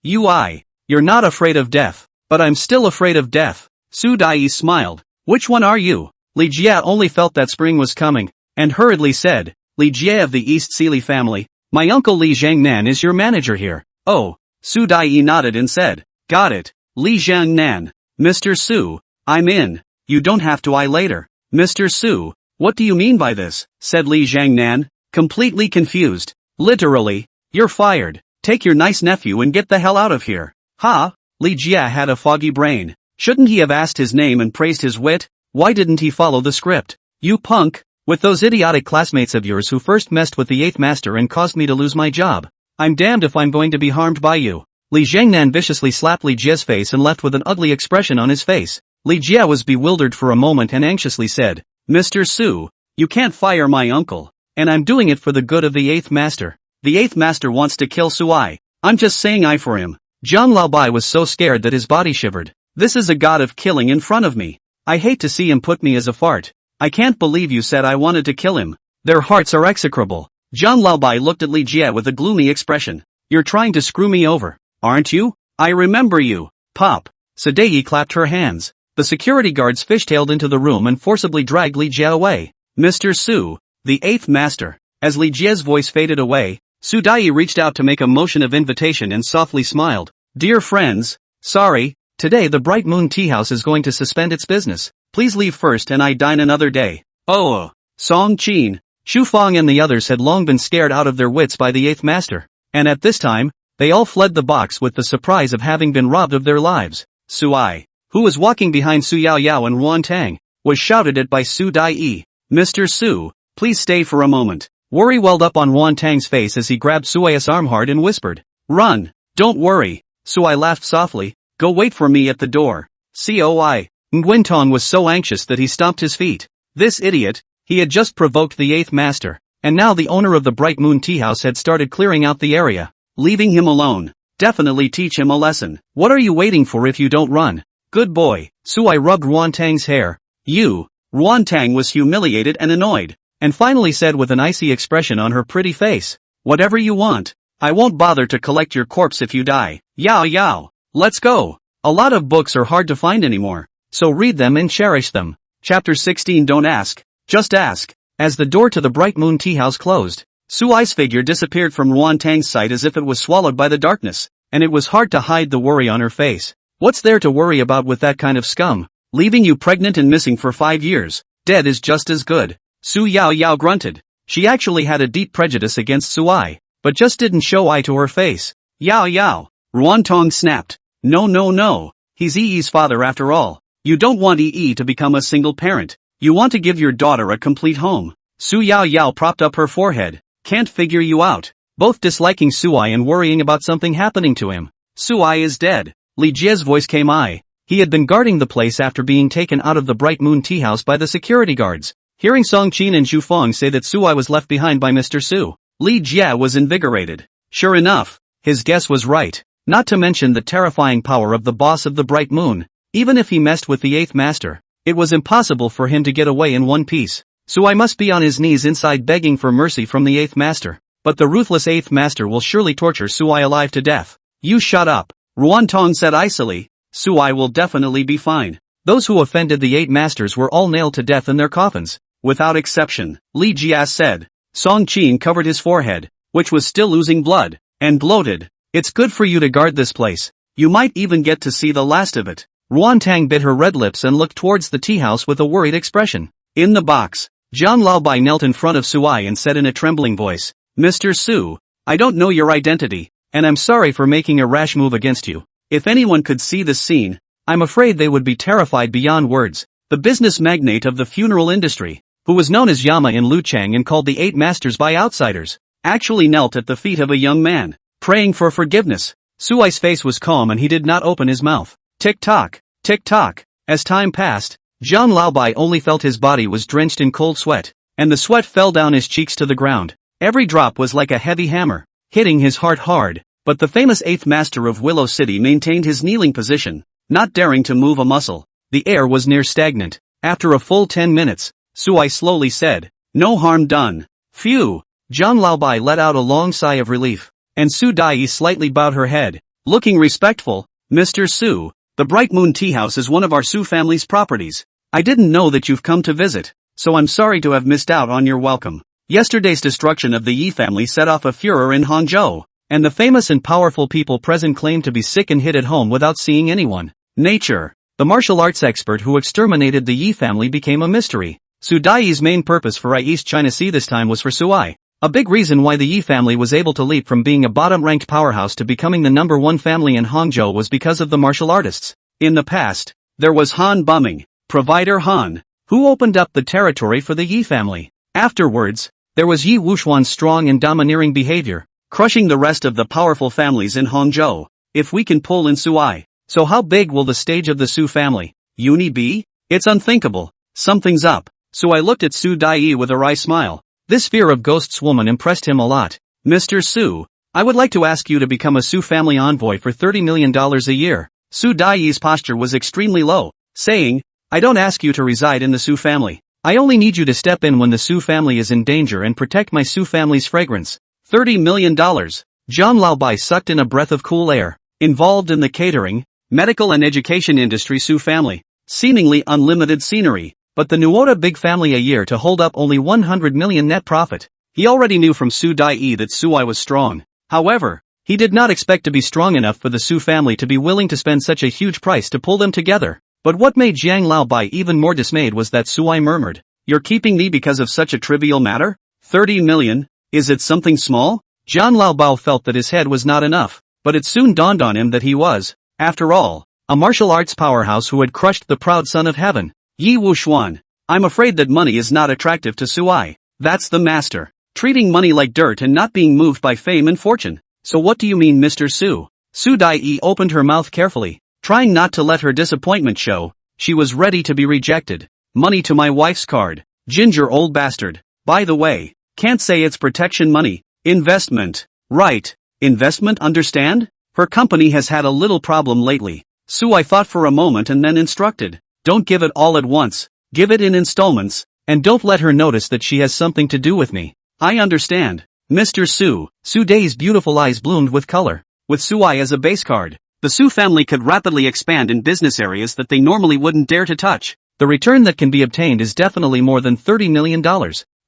You're not afraid of death. But I'm still afraid of death. Su Dai smiled. Which one are you? Li Jie only felt that spring was coming, and hurriedly said, Li Jie of the East Sealy family, my uncle Li Jiangnan is your manager here. Oh, Su Dai nodded and said, got it, Li Jiangnan. Mr. Su, I'm in, you don't have to later. Mr. Su, what do you mean by this? Said Li Jiangnan, completely confused. Literally, you're fired, take your nice nephew and get the hell out of here. Ha, Li Jie had a foggy brain. Shouldn't he have asked his name and praised his wit? Why didn't he follow the script? You punk, With those idiotic classmates of yours who first messed with the 8th master and caused me to lose my job. I'm damned if I'm going to be harmed by you. Li Jiangnan viciously slapped Li Jie's face and left with an ugly expression on his face. Li Jie was bewildered for a moment and anxiously said, Mr. Su, you can't fire my uncle. And I'm doing it for the good of the 8th master. The 8th master wants to kill Suai. I'm just saying I for him. Zhang Laobai was so scared that his body shivered. This is a god of killing in front of me. I hate to see him put me as a fart. I can't believe you said I wanted to kill him. Their hearts are execrable. Zhang Laobai looked at Li Jie with a gloomy expression. You're trying to screw me over, aren't you? I remember you. Pop. Sadei clapped her hands. The security guards fishtailed into the room and forcibly dragged Li Jie away. Mr. Su, the 8th master. As Li Jie's voice faded away, Su Dai reached out to make a motion of invitation and softly smiled. Dear friends, sorry, today the Bright Moon Tea House is going to suspend its business. Please leave first and I dine another day. Oh, Song Qin, Xu Fang and the others had long been scared out of their wits by the 8th master, and at this time, they all fled the box with the surprise of having been robbed of their lives. Suai, who was walking behind Su Yao Yao and Ruan Tang, was shouted at by Su Dai. Mr. Su, please stay for a moment. Worry welled up on Ruan Tang's face as he grabbed Suai's arm hard and whispered, Run, don't worry. Suai laughed softly, go wait for me at the door. Coi. Nguyen was so anxious that he stomped his feet. This idiot, he had just provoked the 8th master, and now the owner of the Bright Moon Tea House had started clearing out the area. Leaving him alone. Definitely teach him a lesson. What are you waiting for if you don't run? Good boy. Suai rubbed Ruan Tang's hair. You. Ruan Tang was humiliated and annoyed, and finally said with an icy expression on her pretty face, whatever you want. I won't bother to collect your corpse if you die. Yao Yao. Let's go. A lot of books are hard to find anymore, so read them and cherish them. Chapter 16 Don't ask, just ask. As the door to the Bright Moon Tea House closed, Suai's figure disappeared from Ruan Tang's sight as if it was swallowed by the darkness, and it was hard to hide the worry on her face. What's there to worry about with that kind of scum? Leaving you pregnant and missing for 5 years. Dead is just as good. Su Yao Yao grunted. She actually had a deep prejudice against Suai, but just didn't show eye to her face. Yao Yao. Ruan Tong snapped. No. He's Yi's father after all. You don't want Yi to become a single parent. You want to give your daughter a complete home. Su Yao Yao propped up her forehead. Can't figure you out. Both disliking Suai and worrying about something happening to him. Suai is dead. Li Jie's voice came I. He had been guarding the place after being taken out of the Bright Moon Tea House by the security guards. Hearing Song Qin and Xu Fang say that Suai was left behind by Mr. Su, Li Jie was invigorated. Sure enough, his guess was right. Not to mention the terrifying power of the boss of the Bright Moon. Even if he messed with the 8th master, it was impossible for him to get away in one piece. Suai must be on his knees inside begging for mercy from the 8th master. But the ruthless 8th master will surely torture Suai alive to death. You shut up. Ruan Tong said icily. Suai will definitely be fine. Those who offended the 8 masters were all nailed to death in their coffins, without exception, Li Jie said. Song Qin covered his forehead, which was still oozing blood, and bloated. It's good for you to guard this place. You might even get to see the last of it. Ruan Tang bit her red lips and looked towards the tea house with a worried expression. In the box, Zhang Laobai knelt in front of Suai and said in a trembling voice, Mr. Su, I don't know your identity, and I'm sorry for making a rash move against you. If anyone could see this scene, I'm afraid they would be terrified beyond words. The business magnate of the funeral industry, who was known as Yama in Luchang and called the 8 masters by outsiders, actually knelt at the feet of a young man, praying for forgiveness. Suai's face was calm and he did not open his mouth. Tick-tock, tick-tock. As time passed, Zhang Laobai only felt his body was drenched in cold sweat, and the sweat fell down his cheeks to the ground. Every drop was like a heavy hammer, hitting his heart hard, but the famous 8th master of Willow City maintained his kneeling position, not daring to move a muscle. The air was near stagnant. After a full 10 minutes, Suai slowly said, no harm done. Phew. Zhang Laobai let out a long sigh of relief, and Su Dai slightly bowed her head, looking respectful. Mr. Su, the Bright Moon Tea House is one of our Su family's properties. I didn't know that you've come to visit, so I'm sorry to have missed out on your welcome. Yesterday's destruction of the Yi family set off a furor in Hangzhou, and the famous and powerful people present claimed to be sick and hid at home without seeing anyone. Nature. The martial arts expert who exterminated the Yi family became a mystery. Su Dai's main purpose for East China Sea this time was for Suai. A big reason why the Yi family was able to leap from being a bottom-ranked powerhouse to becoming the #1 family in Hangzhou was because of the martial artists. In the past, there was Han Bumming, Provider Han, who opened up the territory for the Yi family. Afterwards, there was Yi Wuxuan's strong and domineering behavior, crushing the rest of the powerful families in Hangzhou. If we can pull in Suai, so how big will the stage of the Su family uni be? It's unthinkable. Something's up. Suai looked at Su Daiyi with a wry smile. This fear of ghosts woman impressed him a lot. Mr. Su, I would like to ask you to become a Su family envoy for $30 million a year. Su Daiyi's posture was extremely low, saying, I don't ask you to reside in the Su family. I only need you to step in when the Su family is in danger and protect my Su family's fragrance. $30 million. Zhang Laobai sucked in a breath of cool air. Involved in the catering, medical and education industry Su family. Seemingly unlimited scenery, but the Nuota big family a year to hold up only 100 million net profit. He already knew from Su Daiyi that Suai was strong. However, he did not expect to be strong enough for the Su family to be willing to spend such a huge price to pull them together. But what made Zhang Laobai even more dismayed was that Suai murmured, You're keeping me because of such a trivial matter? 30 million? Is it something small? Zhang Laobao felt that his head was not enough, but it soon dawned on him that he was, after all, a martial arts powerhouse who had crushed the proud son of heaven. Yi Wuxuan. I'm afraid that money is not attractive to Suai. That's the master. Treating money like dirt and not being moved by fame and fortune. So what do you mean, Mr. Su? Su Daiyi opened her mouth carefully, trying not to let her disappointment show. She was ready to be rejected. Money to my wife's card. Ginger old bastard. By the way, can't say it's protection money. Investment. Right. Investment, understand? Her company has had a little problem lately. Suai thought for a moment and then instructed. Don't give it all at once. Give it in installments, and don't let her notice that she has something to do with me. I understand. Mr. Su. Su Dai's beautiful eyes bloomed with color. With Suai as a base card, the Su family could rapidly expand in business areas that they normally wouldn't dare to touch. The return that can be obtained is definitely more than $30 million.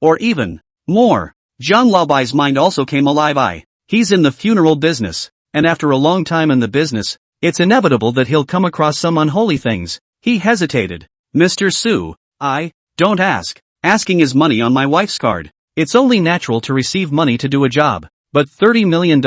Or even more. Zhang Laobai's mind also came alive. He's in the funeral business, and after a long time in the business, it's inevitable that he'll come across some unholy things. He hesitated. Mr. Su, don't ask. Asking is money on my wife's card. It's only natural to receive money to do a job. But $30 million?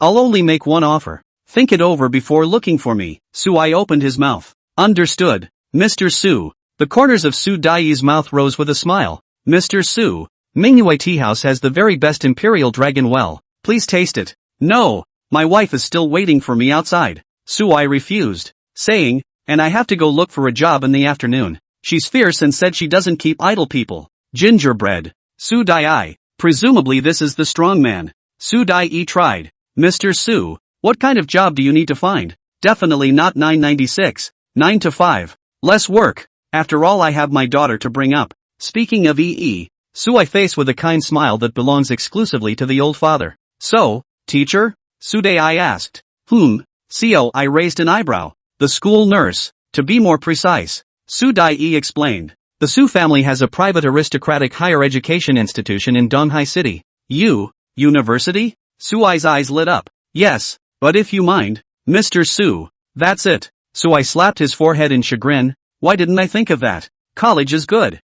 I'll only make one offer. Think it over before looking for me. Suai opened his mouth. Understood. Mr. Su. The corners of Su Daiyi's mouth rose with a smile. Mr. Su, Mingyue Tea House has the very best imperial dragon well. Please taste it. No, my wife is still waiting for me outside. Suai refused, saying, and I have to go look for a job in the afternoon. She's fierce and said she doesn't keep idle people. Gingerbread. Su Daiyi. Presumably this is the strong man. Su Daiyi tried. Mr. Su, what kind of job do you need to find? Definitely not 996. 9 to 5. Less work. After all, I have my daughter to bring up. Speaking of Suai faced with a kind smile that belongs exclusively to the old father. So, teacher? Su Daiyi asked. I raised an eyebrow. The school nurse. To be more precise. Su Daiyi explained. The Su family has a private aristocratic higher education institution in Donghai City. University? Suai's eyes lit up. Yes, but if you mind, Mr. Su. That's it. Suai slapped his forehead in chagrin. Why didn't I think of that? College is good.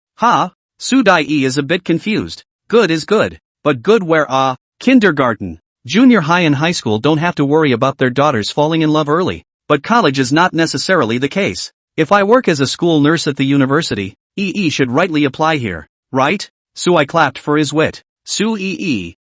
Su Daiyi is a bit confused. Good is good. But good where? Kindergarten. Junior high and high school don't have to worry about their daughters falling in love early. But college is not necessarily the case. If I work as a school nurse at the university, should rightly apply here, right? Suai clapped for his wit. Su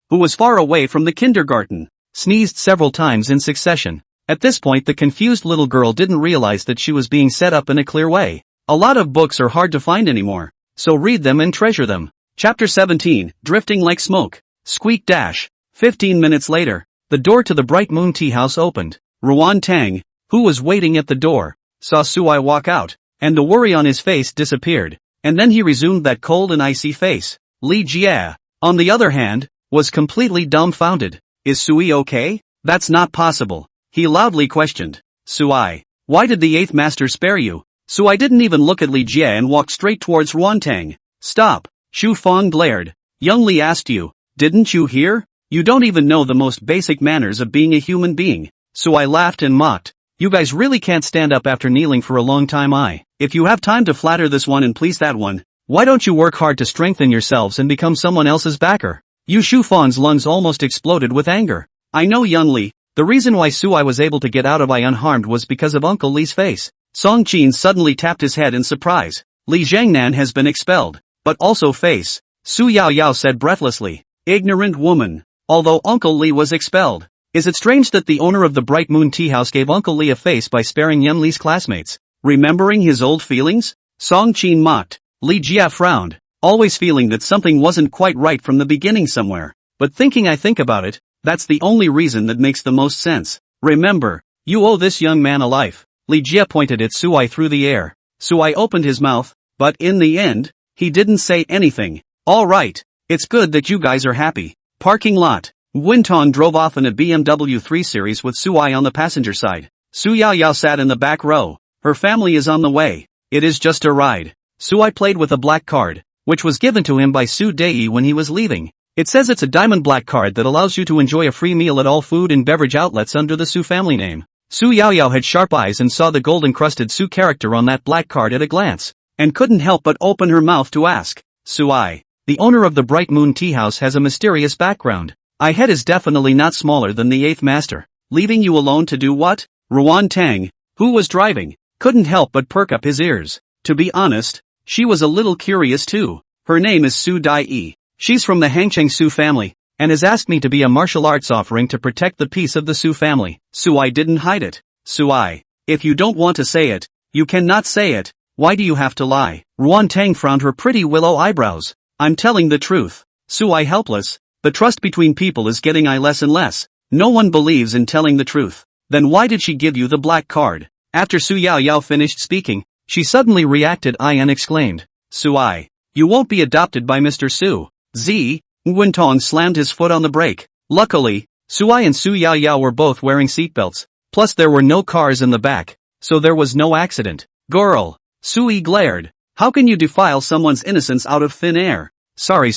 who was far away from the kindergarten, sneezed several times in succession. At this point the confused little girl didn't realize that she was being set up in a clear way. A lot of books are hard to find anymore, so read them and treasure them. Chapter 17, Drifting Like Smoke. Squeak dash. 15 minutes later, the door to the Bright Moon Tea House opened. Ruan Tang, who was waiting at the door, saw Suai walk out, and the worry on his face disappeared, and then he resumed that cold and icy face. Li Jie, on the other hand, was completely dumbfounded. Is Sui okay? That's not possible. He loudly questioned. Suai, why did the 8th master spare you? Suai didn't even look at Li Jie and walked straight towards Ruantang. Stop. Xu Fong glared. Young Li asked you, didn't you hear? You don't even know the most basic manners of being a human being. Suai laughed and mocked. You guys really can't stand up after kneeling for a long time. If you have time to flatter this one and please that one, why don't you work hard to strengthen yourselves and become someone else's backer? Yu Shufang's lungs almost exploded with anger. I know, young Li, the reason why Suai was able to get out of I unharmed was because of Uncle Li's face. Song Qin suddenly tapped his head in surprise. Li Zhangnan has been expelled. But also face. Su Yao Yao said breathlessly. Ignorant woman. Although Uncle Lee was expelled. Is it strange that the owner of the Bright Moon Tea House gave Uncle Lee a face by sparing Yan Li's classmates? Remembering his old feelings? Song Qin mocked. Li Jia frowned, always feeling that something wasn't quite right from the beginning somewhere. But I think about it, that's the only reason that makes the most sense. Remember, you owe this young man a life. Li Jia pointed at Suai through the air. Suai opened his mouth, but in the end, he didn't say anything. Alright, it's good that you guys are happy. Parking lot. Wintong drove off in a BMW 3 Series with Suai on the passenger side. Su Yao Yao sat in the back row. Her family is on the way. It is just a ride. Suai played with a black card, which was given to him by Su Dei when he was leaving. It says it's a diamond black card that allows you to enjoy a free meal at all food and beverage outlets under the Su family name. Su Yao Yao had sharp eyes and saw the gold-encrusted Su character on that black card at a glance, and couldn't help but open her mouth to ask. Suai, the owner of the Bright Moon Tea House, has a mysterious background. I head is definitely not smaller than the 8th master. Leaving you alone to do what? Ruan Tang, who was driving, couldn't help but perk up his ears. To be honest, she was a little curious too. Her name is Su Dai. She's from the Hangcheng Su family, and has asked me to be a martial arts offering to protect the peace of the Su family. Suai didn't hide it. Suai, if you don't want to say it, you cannot say it. Why do you have to lie? Ruan Tang frowned her pretty willow eyebrows. I'm telling the truth. Suai helpless. The trust between people is getting less and less. No one believes in telling the truth. Then why did she give you the black card? After Su Yao Yao finished speaking, she suddenly reacted and exclaimed. Suai, you won't be adopted by Mr. Su. Z. Wintong slammed his foot on the brake. Luckily, Suai and Su Yao Yao were both wearing seatbelts. Plus there were no cars in the back, so there was no accident. Girl. Sui glared. How can you defile someone's innocence out of thin air? Sorry.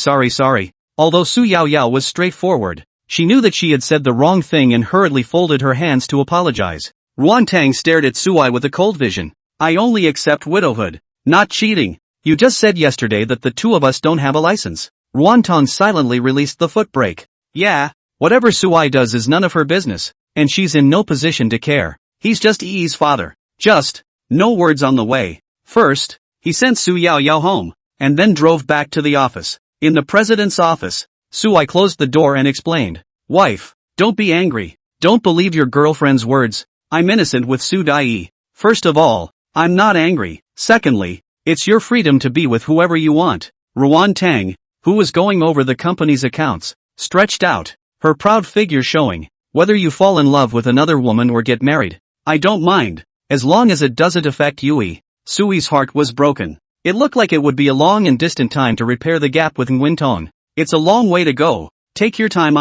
Although Su Yao Yao was straightforward, she knew that she had said the wrong thing and hurriedly folded her hands to apologize. Ruan Tang stared at Suai with a cold vision. I only accept widowhood, not cheating. You just said yesterday that the two of us don't have a license. Ruan Tang silently released the foot brake. Yeah, whatever Suai does is none of her business, and she's in no position to care. He's just Yi's father. Just, no words on the way. First, he sent Su Yao Yao home, and then drove back to the office. In the president's office, Suai closed the door and explained. Wife, don't be angry. Don't believe your girlfriend's words. I'm innocent with Su Dai. First of all, I'm not angry. Secondly, it's your freedom to be with whoever you want. Ruan Tang, who was going over the company's accounts, stretched out, her proud figure showing. Whether you fall in love with another woman or get married, I don't mind, as long as it doesn't affect Yui. Sui's heart was broken. It looked like it would be a long and distant time to repair the gap with Nguyen. It's a long way to go. Take your time.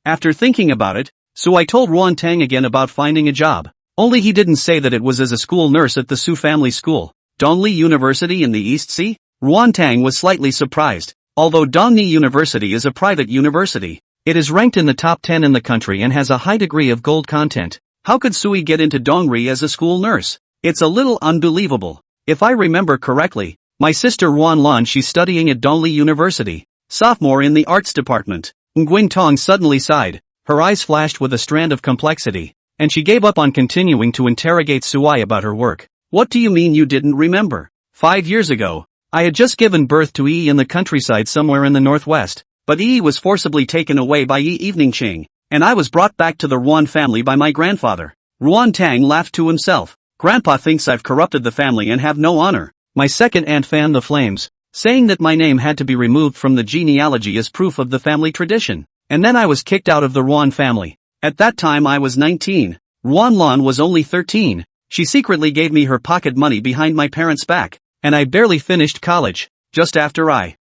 After thinking about it, Suai told Ruan Tang again about finding a job. Only he didn't say that it was as a school nurse at the Su family school, Dongli University in the East Sea. Ruan Tang was slightly surprised. Although Dongni University is a private university, it is ranked in the top 10 in the country and has a high degree of gold content. How could Sui get into Dongri as a school nurse? It's a little unbelievable. If I remember correctly, my sister Ruan Lan, she's studying at Dongli University, sophomore in the arts department. Nguyen Tong suddenly sighed, her eyes flashed with a strand of complexity, and she gave up on continuing to interrogate Suai about her work. What do you mean you didn't remember? 5 years ago, I had just given birth to Yi in the countryside somewhere in the northwest, but Yi was forcibly taken away by Yi Evening Ching, and I was brought back to the Ruan family by my grandfather. Ruan Tang laughed to himself. Grandpa thinks I've corrupted the family and have no honor. My second aunt fanned the flames, saying that my name had to be removed from the genealogy as proof of the family tradition. And then I was kicked out of the Ruan family. At that time I was 19. Ruan Lan was only 13. She secretly gave me her pocket money behind my parents' back, and I barely finished college. Just after I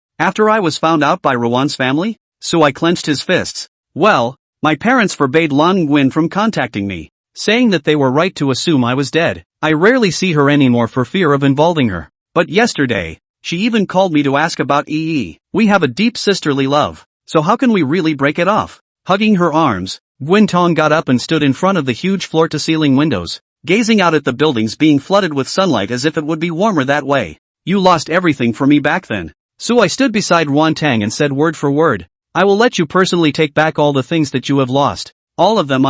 was found out by Ruan's family, so I clenched his fists. Well, my parents forbade Lan Nguyen from contacting me, saying that they were right to assume I was dead. I rarely see her anymore for fear of involving her. But yesterday, she even called me to ask about EE. We have a deep sisterly love, so how can we really break it off? Hugging her arms, Nguyen Tong got up and stood in front of the huge floor-to-ceiling windows, gazing out at the buildings being flooded with sunlight as if it would be warmer that way. You lost everything for me back then. So I stood beside Ruan Tang and said word for word, I will let you personally take back all the things that you have lost. All of them.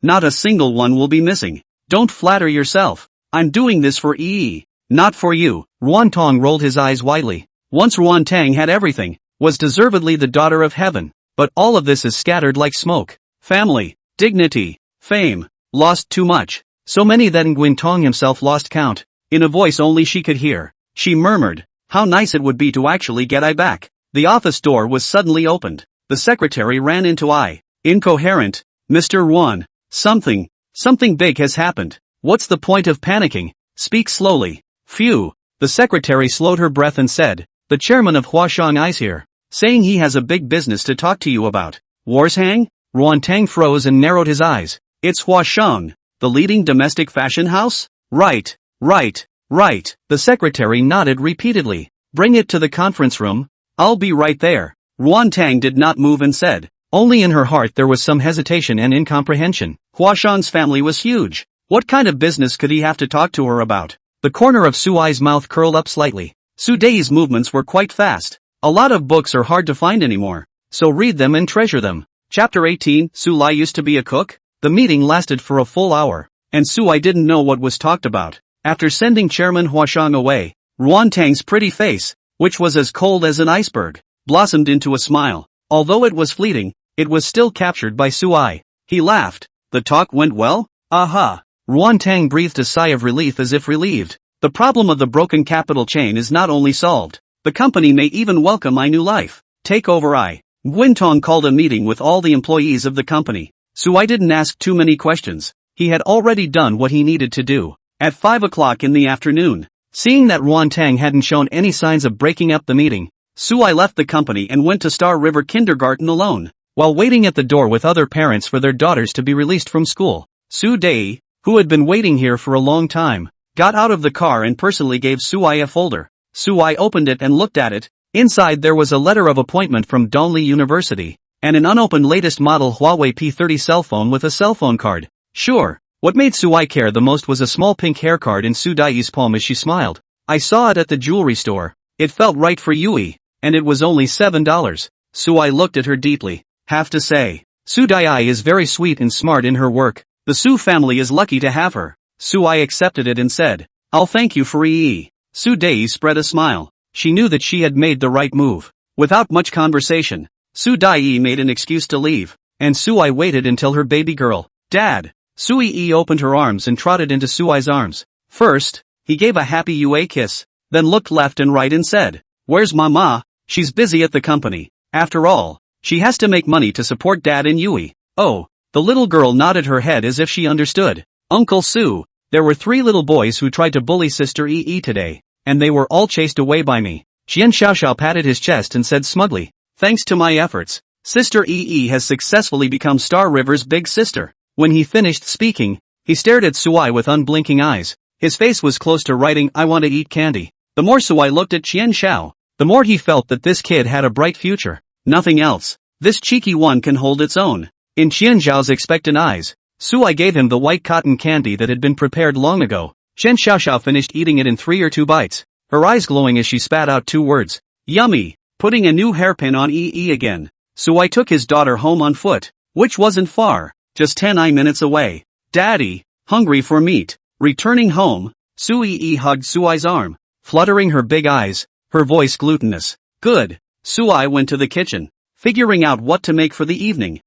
Not a single one will be missing. Don't flatter yourself. I'm doing this for EE, not for you. Ruan Tong rolled his eyes widely. Once Ruan Tang had everything, was deservedly the daughter of heaven. But all of this is scattered like smoke. Family, dignity, fame, lost too much. So many that Nguyen Tong himself lost count. In a voice only she could hear, she murmured, "How nice it would be to actually get I back." The office door was suddenly opened. The secretary ran into I. Incoherent, "Mr. Ruan, something big has happened. What's the point of panicking? Speak slowly." "Phew." The secretary slowed her breath and said, "The chairman of Huashang I's here, saying he has a big business to talk to you about." "Warshang?" Ruan Tang froze and narrowed his eyes. "It's Huashang, the leading domestic fashion house?" Right. The secretary nodded repeatedly. "Bring it to the conference room. I'll be right there." Ruan Tang did not move and said. Only in her heart there was some hesitation and incomprehension. Huashang's family was huge. What kind of business could he have to talk to her about? The corner of Su Ai's mouth curled up slightly. Su Dei's movements were quite fast. A lot of books are hard to find anymore, so read them and treasure them. Chapter 18, Su Lai used to be a cook? The meeting lasted for a full hour, and Su Ai didn't know what was talked about. After sending Chairman Huashang away, Ruan Tang's pretty face, which was as cold as an iceberg, blossomed into a smile. Although it was fleeting, it was still captured by Su Ai. He laughed. "The talk went well? Aha." Ruan Tang breathed a sigh of relief as if relieved. The problem of the broken capital chain is not only solved, the company may even welcome my new life. Take over I. Nguyen Tong called a meeting with all the employees of the company. Su Ai didn't ask too many questions. He had already done what he needed to do. At 5 o'clock in the afternoon, seeing that Ruan Tang hadn't shown any signs of breaking up the meeting, Su Ai left the company and went to Star River Kindergarten alone. While waiting at the door with other parents for their daughters to be released from school, Su Dei, who had been waiting here for a long time, got out of the car and personally gave Su Ai a folder. Su Ai opened it and looked at it. Inside there was a letter of appointment from Donglei University, and an unopened latest model Huawei P30 cell phone with a cell phone card. Sure. What made Su Ai care the most was a small pink hair card in Su Dai's palm as she smiled. "I saw it at the jewelry store. It felt right for Yui, and it was only $7. Su Ai looked at her deeply. "Have to say, Su Dai is very sweet and smart in her work. The Su family is lucky to have her." Su Ai accepted it and said, "I'll thank you for EE." Su Dai spread a smile. She knew that she had made the right move. Without much conversation, Su Dai made an excuse to leave, and Su Ai waited until her baby girl, "Dad." Su Yi opened her arms and trotted into Su Ai's arms. First, he gave a happy Yue kiss, then looked left and right and said, "Where's Mama? She's busy at the company. After all, she has to make money to support Dad and Yui." "Oh." The little girl nodded her head as if she understood. "Uncle Su, there were 3 little boys who tried to bully Sister Yi today, and they were all chased away by me." Qian Xiaoxiao patted his chest and said smugly, "Thanks to my efforts, Sister Yi has successfully become Star River's big sister." When he finished speaking, he stared at Su Ai with unblinking eyes. His face was close to writing, "I want to eat candy." The more Su Ai looked at Qian Xiao, the more he felt that this kid had a bright future. Nothing else. This cheeky one can hold its own. In Qian Xiao's expectant eyes, Su Ai gave him the white cotton candy that had been prepared long ago. Qian Xiaoxiao finished eating it in 3 or 2 bites, her eyes glowing as she spat out 2 words. "Yummy." Putting a new hairpin on EE again, Su Ai took his daughter home on foot, which wasn't far. Just 10 minutes away. "Daddy, hungry for meat." Returning home, Su Yi hugged Su Ai's arm, fluttering her big eyes, her voice glutinous. "Good." Su Ai went to the kitchen, figuring out what to make for the evening.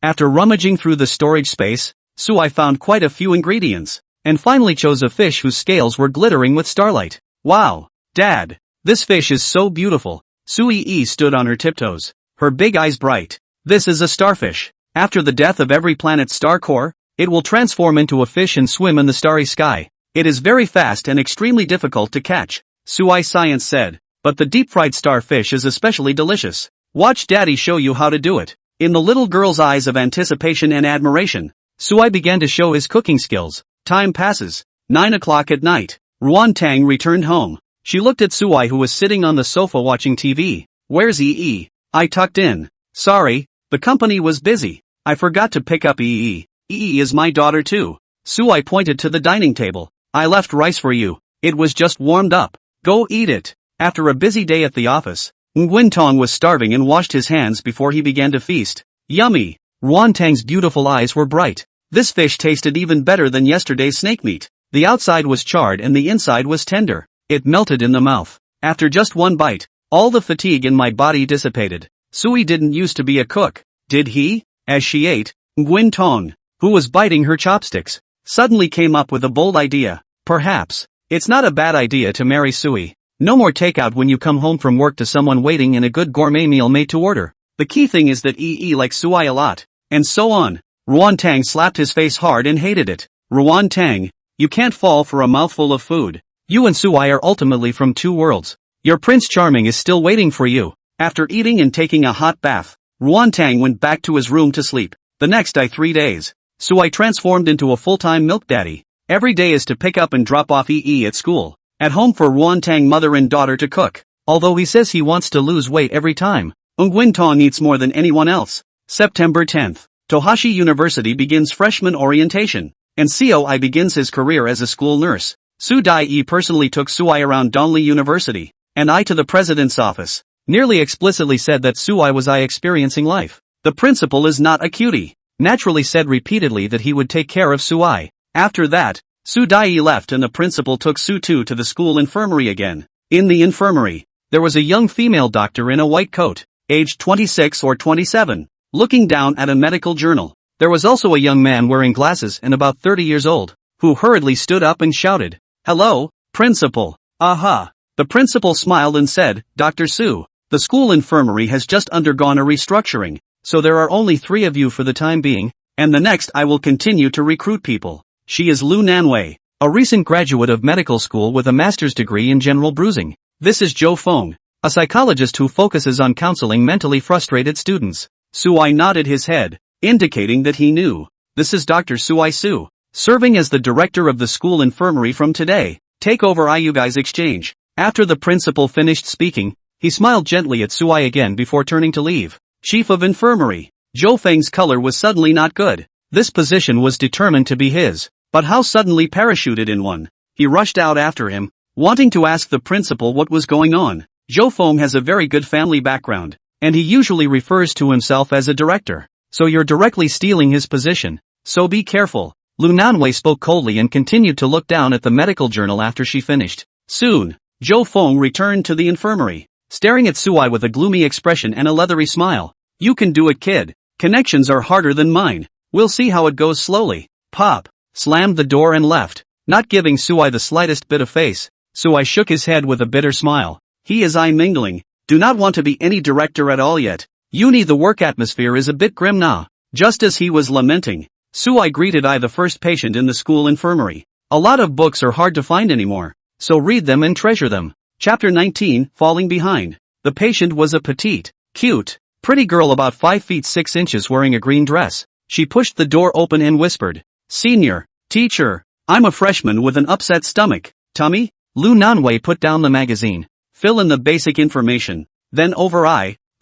After rummaging through the storage space, Su Ai found quite a few ingredients, and finally chose a fish whose scales were glittering with starlight. "Wow, Dad, this fish is so beautiful." Su Yi stood on her tiptoes, her big eyes bright. "This is a starfish. After the death of every planet's star core, it will transform into a fish and swim in the starry sky. It is very fast and extremely difficult to catch," Su Ai Science said, "but the deep-fried starfish is especially delicious. Watch Daddy show you how to do it." In the little girl's eyes of anticipation and admiration, Su Ai began to show his cooking skills. Time passes. 9 o'clock at night. Ruan Tang returned home. She looked at Su Ai who was sitting on the sofa watching TV. "Where's EE?" "I tucked in. Sorry. The company was busy. I forgot to pick up EE. EE is my daughter too." Su Ai pointed to the dining table. "I left rice for you. It was just warmed up. Go eat it." After a busy day at the office, Nguyen Tong was starving and washed his hands before he began to feast. "Yummy." Ruan Tang's beautiful eyes were bright. This fish tasted even better than yesterday's snake meat. The outside was charred and the inside was tender. It melted in the mouth. After just 1 bite, All the fatigue in my body dissipated. Sui didn't used to be a cook, did he? As she ate, Nguyen Tong, who was biting her chopsticks, suddenly came up with a bold idea. Perhaps it's not a bad idea to marry Sui. No more takeout when you come home from work to someone waiting and a good gourmet meal made to order. The key thing is that EE likes Sui a lot. And so on. Ruan Tang slapped his face hard and hated it. Ruan Tang, you can't fall for a mouthful of food. You and Sui are ultimately from two worlds. Your Prince Charming is still waiting for you. After eating and taking a hot bath, Ruan Tang went back to his room to sleep. The next 3 days, Sui transformed into a full-time milk daddy. Every day is to pick up and drop off EE at school. At home for Ruan Tang mother and daughter to cook. Although he says he wants to lose weight every time, Nguyen Tong eats more than anyone else. September 10th. Tohashi University begins freshman orientation. And COI begins his career as a school nurse. Su Dai-e personally took Sui around Donglei University. And I to the president's office. Nearly explicitly said that Sui was experiencing life. The principal is not a cutie. Naturally said repeatedly that he would take care of Sui. After that, Su Dai-e left and the principal took Su Tu to the school infirmary again. In the infirmary, there was a young female doctor in a white coat, aged 26 or 27, looking down at a medical journal. There was also a young man wearing glasses and about 30 years old, who hurriedly stood up and shouted, "Hello, principal." Aha. The principal smiled and said, "Dr. Su, the school infirmary has just undergone a restructuring, so there are only 3 of you for the time being, and the next I will continue to recruit people. She is Lu Nanwei, a recent graduate of medical school with a master's degree in general bruising. This is Zhou Feng, a psychologist who focuses on counseling mentally frustrated students." Sui nodded his head, indicating that he knew. "This is Dr. Sui Su, serving as the director of the school infirmary from today. Take over you guys exchange." After the principal finished speaking, he smiled gently at Sui again before turning to leave. Chief of infirmary. Zhou Feng's color was suddenly not good. This position was determined to be his, but how suddenly parachuted in one. He rushed out after him, wanting to ask the principal what was going on. Zhou Feng has a very good family background, and he usually refers to himself as a director. So you're directly stealing his position. So be careful. Lu Nanwei spoke coldly and continued to look down at the medical journal after she finished. Soon, Zhou Feng returned to the infirmary, staring at Sui with a gloomy expression and a leathery smile. "You can do it, kid. Connections are harder than mine. We'll see how it goes slowly." Pop slammed the door and left, not giving Sui the slightest bit of face. Sui shook his head with a bitter smile. He is mingling. Do not want to be any director at all yet. Uni the work atmosphere is a bit grim now. Just as he was lamenting, Sui greeted the first patient in the school infirmary. A lot of books are hard to find anymore, so read them and treasure them. Chapter 19, Falling Behind. The patient was a petite, cute, pretty girl about 5 feet 6 inches wearing a green dress. She pushed the door open and whispered, "Senior, teacher, I'm a freshman with an upset stomach, tummy." Lu Nanwei put down the magazine. "Fill in the basic information. Then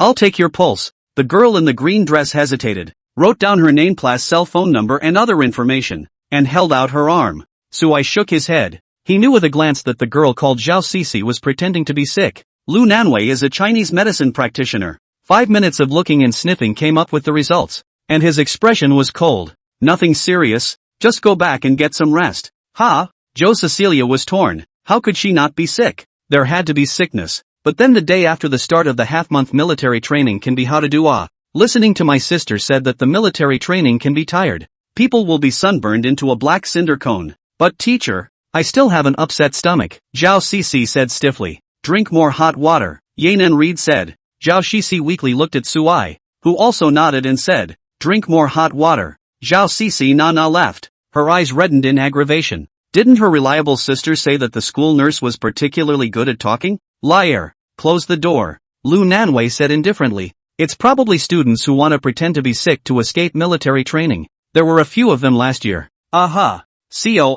I'll take your pulse." The girl in the green dress hesitated, wrote down her name, class, cell phone number and other information, and held out her arm. Sui shook his head. He knew with a glance that the girl called Zhao Sisi was pretending to be sick. Lu Nanwei is a Chinese medicine practitioner. 5 minutes of looking and sniffing came up with the results, and his expression was cold. "Nothing serious, just go back and get some rest." Ha! Joe Cecilia was torn. How could she not be sick? There had to be sickness. But then the day after the start of the half-month military training can be how to do Listening to my sister said that the military training can be tired. People will be sunburned into a black cinder cone. "But teacher, I still have an upset stomach," Zhao Sisi said stiffly. "Drink more hot water," Yanan Reed said. Zhao Sisi weakly looked at Sui, who also nodded and said, "Drink more hot water." Zhao Sisi laughed. Her eyes reddened in aggravation. Didn't her reliable sister say that the school nurse was particularly good at talking? "Liar. Close the door," Lu Nanwei said indifferently. "It's probably students who want to pretend to be sick to escape military training. There were a few of them last year." Aha.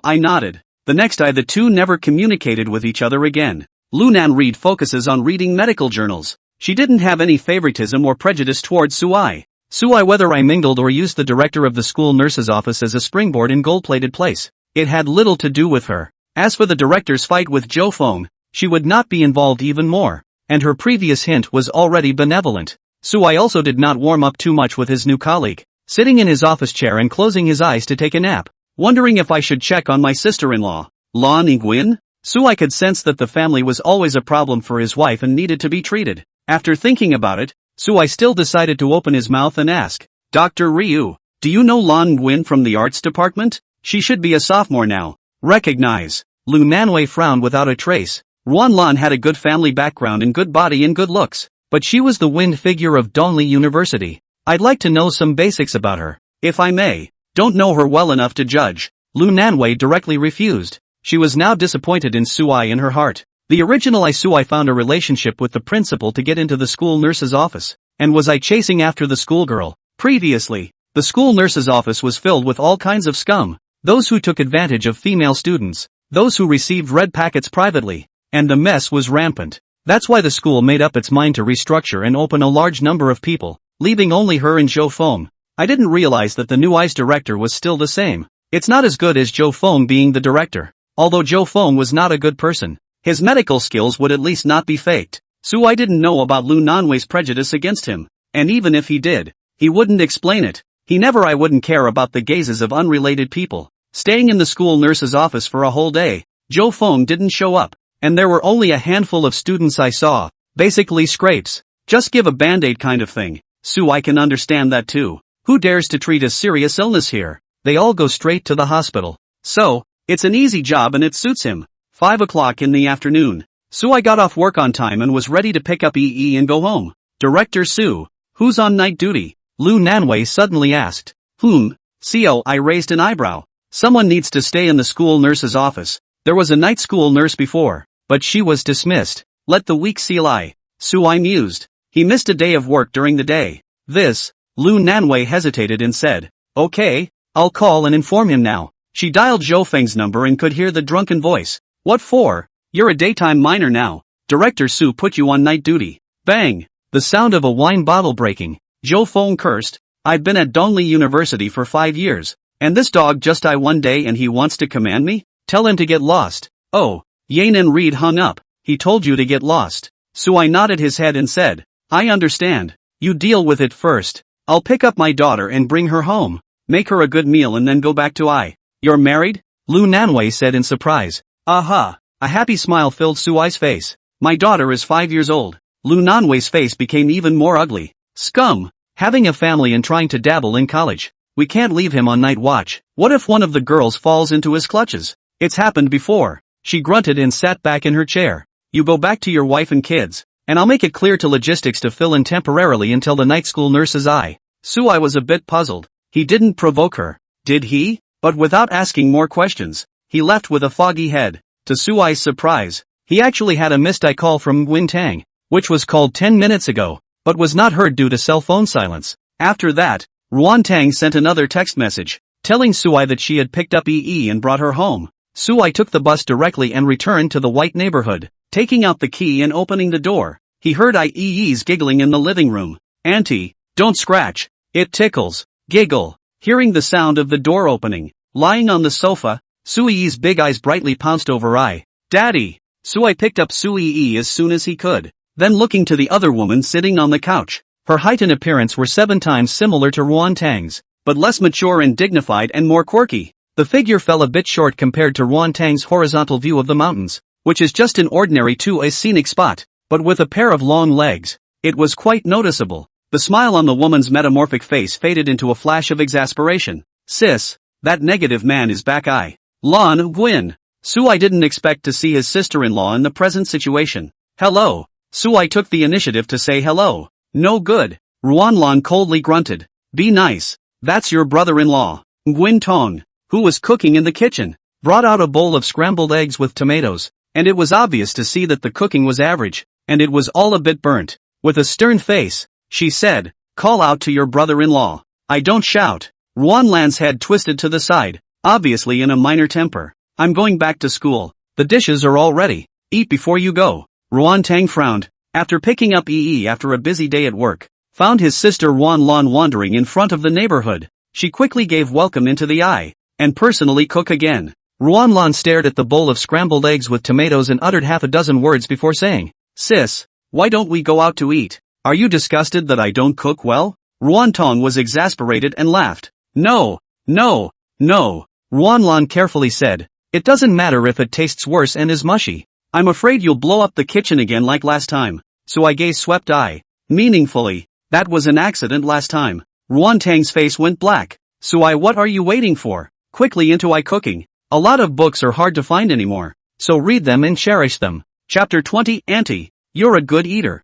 I nodded. The next the two never communicated with each other again. Lu Nan Reed focuses on reading medical journals. She didn't have any favoritism or prejudice towards Sui. Whether I mingled or used the director of the school nurse's office as a springboard in gold-plated place, it had little to do with her. As for the director's fight with Zhou Feng, she would not be involved even more, and her previous hint was already benevolent. Sui also did not warm up too much with his new colleague, sitting in his office chair and closing his eyes to take a nap, wondering if I should check on my sister-in-law. "Lan Nguyen?" Sui could sense that the family was always a problem for his wife and needed to be treated. After thinking about it, Sui still decided to open his mouth and ask, Dr. Ryu, do you know Lan Nguyen from the arts department? She should be a sophomore now. Recognize. Lu Nanwei frowned without a trace. Ruan Lan had a good family background and good body and good looks, but she was the wind figure of Donglei University. I'd like to know some basics about her, if I may. Don't know her well enough to judge. Lu Nanwei directly refused. She was now disappointed in Sui in her heart. The original Sui found a relationship with the principal to get into the school nurse's office, and was chasing after the schoolgirl. Previously, the school nurse's office was filled with all kinds of scum, those who took advantage of female students, those who received red packets privately, and the mess was rampant. That's why the school made up its mind to restructure and open a large number of people, leaving only her and Zhou Feng. I didn't realize that the new ICE director was still the same. It's not as good as Zhou Feng being the director. Although Zhou Feng was not a good person, his medical skills would at least not be faked. Sui didn't know about Lu Nanwei's prejudice against him, and even if he did, he wouldn't explain it. He never wouldn't care about the gazes of unrelated people. Staying in the school nurse's office for a whole day, Zhou Feng didn't show up, and there were only a handful of students I saw, basically scrapes. Just give a band-aid kind of thing. Sui can understand that too. Who dares to treat a serious illness here? They all go straight to the hospital. So, it's an easy job and it suits him. 5 o'clock in the afternoon. Sui got off work on time and was ready to pick up EE and go home. Director Su, who's on night duty? Lu Nanwei suddenly asked. CO, I raised an eyebrow. Someone needs to stay in the school nurse's office. There was a night school nurse before, but she was dismissed. Let the weak CLI. Sui mused. He missed a day of work during the day. Lu Nanwei hesitated and said, okay, I'll call and inform him now. She dialed Zhou Feng's number and could hear the drunken voice. What for? You're a daytime miner now. Director Su put you on night duty. Bang! The sound of a wine bottle breaking. Zhou Feng cursed. I've been at Donglei University for 5 years, and this dog just died one day and he wants to command me? Tell him to get lost. Oh, Yanan Reed hung up. He told you to get lost. Sui nodded his head and said, I understand. You deal with it first. I'll pick up my daughter and bring her home. Make her a good meal and then go back to I. You're married? Lu Nanwei said in surprise. Aha! A happy smile filled Sui's face. My daughter is 5 years old. Lu Nanwei's face became even more ugly. Scum! Having a family and trying to dabble in college. We can't leave him on night watch. What if one of the girls falls into his clutches? It's happened before. She grunted and sat back in her chair. You go back to your wife and kids, and I'll make it clear to logistics to fill in temporarily until the night school nurse's eye. Sui was a bit puzzled. He didn't provoke her, did he? But without asking more questions, he left with a foggy head. To Sui's surprise, he actually had a missed call from Nguyen Tang, which was called 10 minutes ago, but was not heard due to cell phone silence. After that, Ruan Tang sent another text message, telling Sui that she had picked up EE and brought her home. Sui took the bus directly and returned to the white neighborhood. Taking out the key and opening the door, he heard IEE's giggling in the living room. Auntie, don't scratch. It tickles. Giggle. Hearing the sound of the door opening, lying on the sofa, Sui's big eyes brightly pounced over I. Daddy! Sui picked up Sui as soon as he could. Then looking to the other woman sitting on the couch. Her height and appearance were 7 times similar to Ruan Tang's, but less mature and dignified and more quirky. The figure fell a bit short compared to Ruan Tang's horizontal view of the mountains, which is just an ordinary a scenic spot, but with a pair of long legs. It was quite noticeable. The smile on the woman's metamorphic face faded into a flash of exasperation. Sis, that negative man is back. Lan Nguyen. Sui didn't expect to see his sister-in-law in the present situation. Hello. Sui took the initiative to say hello. No good. Ruan Lan coldly grunted. Be nice. That's your brother-in-law. Nguyen Tong, who was cooking in the kitchen, brought out a bowl of scrambled eggs with tomatoes, and it was obvious to see that the cooking was average, and it was all a bit burnt. With a stern face, she said, call out to your brother-in-law. I don't shout. Ruan Lan's head twisted to the side, obviously in a minor temper. I'm going back to school. The dishes are all ready. Eat before you go. Ruan Tang frowned. After picking up EE after a busy day at work, found his sister Ruan Lan wandering in front of the neighborhood. She quickly gave welcome into the eye, and personally cook again. Ruan Lan stared at the bowl of scrambled eggs with tomatoes and uttered half a dozen words before saying, Sis, why don't we go out to eat? Are you disgusted that I don't cook well? Ruan Tong was exasperated and laughed. No. Ruan Lan carefully said, It doesn't matter if it tastes worse and is mushy. I'm afraid you'll blow up the kitchen again like last time. Sui gazed swept-eye. Meaningfully. That was an accident last time. Ruan Tang's face went black. Sui, what are you waiting for? Quickly into cooking. A lot of books are hard to find anymore, so read them and cherish them. Chapter 20. Auntie, you're a good eater.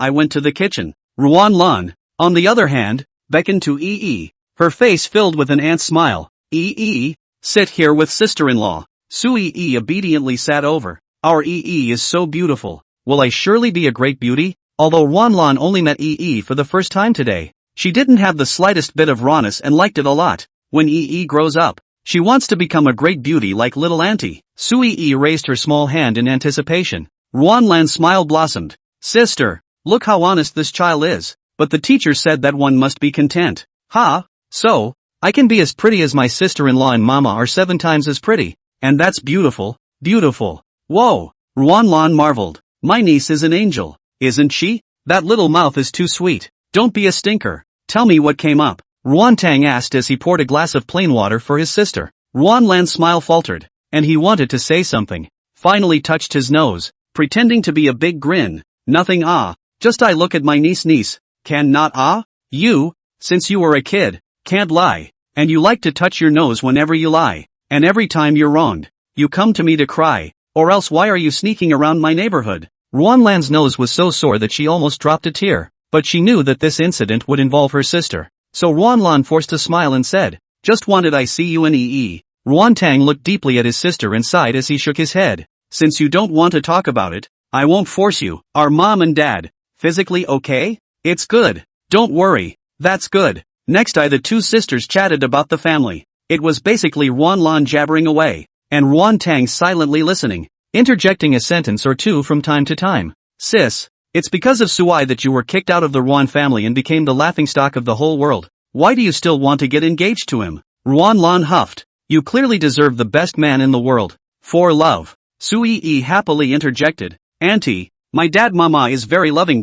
I went to the kitchen. Ruan Lan, on the other hand, beckoned to Yi. Her face filled with an aunt's smile. Yi, sit here with sister-in-law. Yi obediently sat over. Our Yi is so beautiful. Will I surely be a great beauty? Although Ruan Lan only met Yi for the first time today, she didn't have the slightest bit of rawness and liked it a lot. When Yi grows up, she wants to become a great beauty like little auntie. Yi raised her small hand in anticipation. Ruan Lan's smile blossomed. Sister, look how honest this child is. But the teacher said that one must be content. So, I can be as pretty as my sister-in-law and mama are 7 times as pretty. And that's beautiful, beautiful. Whoa, Ruan Lan marveled. My niece is an angel, isn't she? That little mouth is too sweet. Don't be a stinker. Tell me what came up. Ruan Tang asked as he poured a glass of plain water for his sister. Ruan Lan's smile faltered, and he wanted to say something. Finally touched his nose, pretending to be a big grin. Nothing just I look at my niece. Can not You, since you were a kid, can't lie. And you like to touch your nose whenever you lie. And every time you're wronged, you come to me to cry. Or else why are you sneaking around my neighborhood? Ruan Lan's nose was so sore that she almost dropped a tear. But she knew that this incident would involve her sister. So Ruan Lan forced a smile and said, just wanted I see you in Yi. Ruan Tang looked deeply at his sister and sighed as he shook his head. Since you don't want to talk about it, I won't force you. Are mom and dad physically okay? It's good. Don't worry. That's good. Next the 2 sisters chatted about the family. It was basically Ruan Lan jabbering away, and Ruan Tang silently listening, interjecting a sentence or two from time to time. Sis, it's because of Sui that you were kicked out of the Ruan family and became the laughingstock of the whole world. Why do you still want to get engaged to him? Ruan Lan huffed. You clearly deserve the best man in the world. For love. Sui happily interjected. Auntie, my dad mama is very loving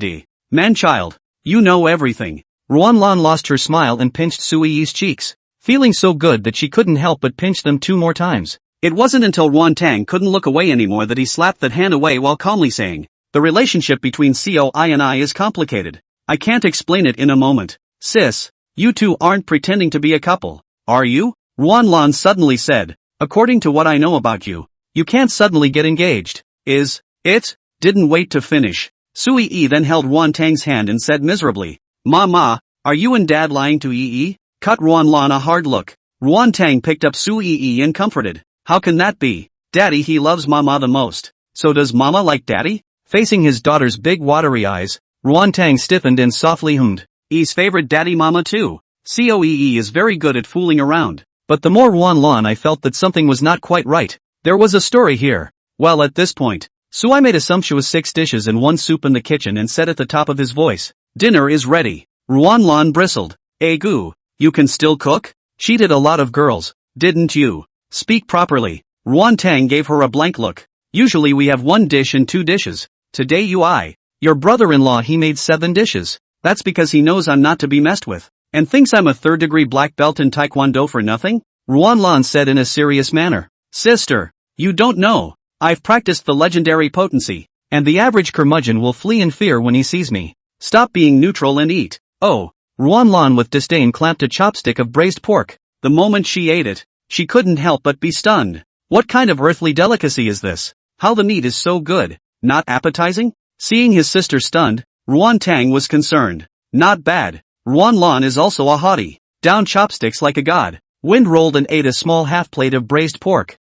man-child. You know everything. Ruan Lan lost her smile and pinched Sui's cheeks, feeling so good that she couldn't help but pinch them 2 more times. It wasn't until Ruan Tang couldn't look away anymore that he slapped that hand away while calmly saying, the relationship between Coi and I is complicated. I can't explain it in a moment. Sis, you 2 aren't pretending to be a couple, are you? Ruan Lan suddenly said, according to what I know about you, you can't suddenly get engaged. Is it? Didn't wait to finish. Sui then held Ruan Tang's hand and said miserably, Mama, are you and Dad lying to Yi? Cut Ruan Lan a hard look. Ruan Tang picked up Sui and comforted. How can that be? Daddy, he loves Mama the most. So does Mama like Daddy? Facing his daughter's big watery eyes, Ruan Tang stiffened and softly hummed. Yi's favorite Daddy Mama too. Coe is very good at fooling around. But the more Ruan Lan I felt that something was not quite right. There was a story here. Well, at this point, Sui made a sumptuous 6 dishes and 1 soup in the kitchen and said at the top of his voice, dinner is ready. Ruan Lan bristled. Gu, you can still cook? Cheated a lot of girls, didn't you? Speak properly. Ruan Tang gave her a blank look. Usually we have 1 dish and 2 dishes. Today your brother-in-law he made 7 dishes. That's because he knows I'm not to be messed with. And thinks I'm a 3rd-degree black belt in Taekwondo for nothing? Ruan Lan said in a serious manner. Sister, you don't know. I've practiced the legendary potency, and the average curmudgeon will flee in fear when he sees me. Stop being neutral and eat. Oh, Ruan Lan with disdain clamped a chopstick of braised pork. The moment she ate it, she couldn't help but be stunned. What kind of earthly delicacy is this? How the meat is so good, not appetizing? Seeing his sister stunned, Ruan Tang was concerned. Not bad. Ruan Lan is also a hottie. Down chopsticks like a god. Wind rolled and ate a small half plate of braised pork.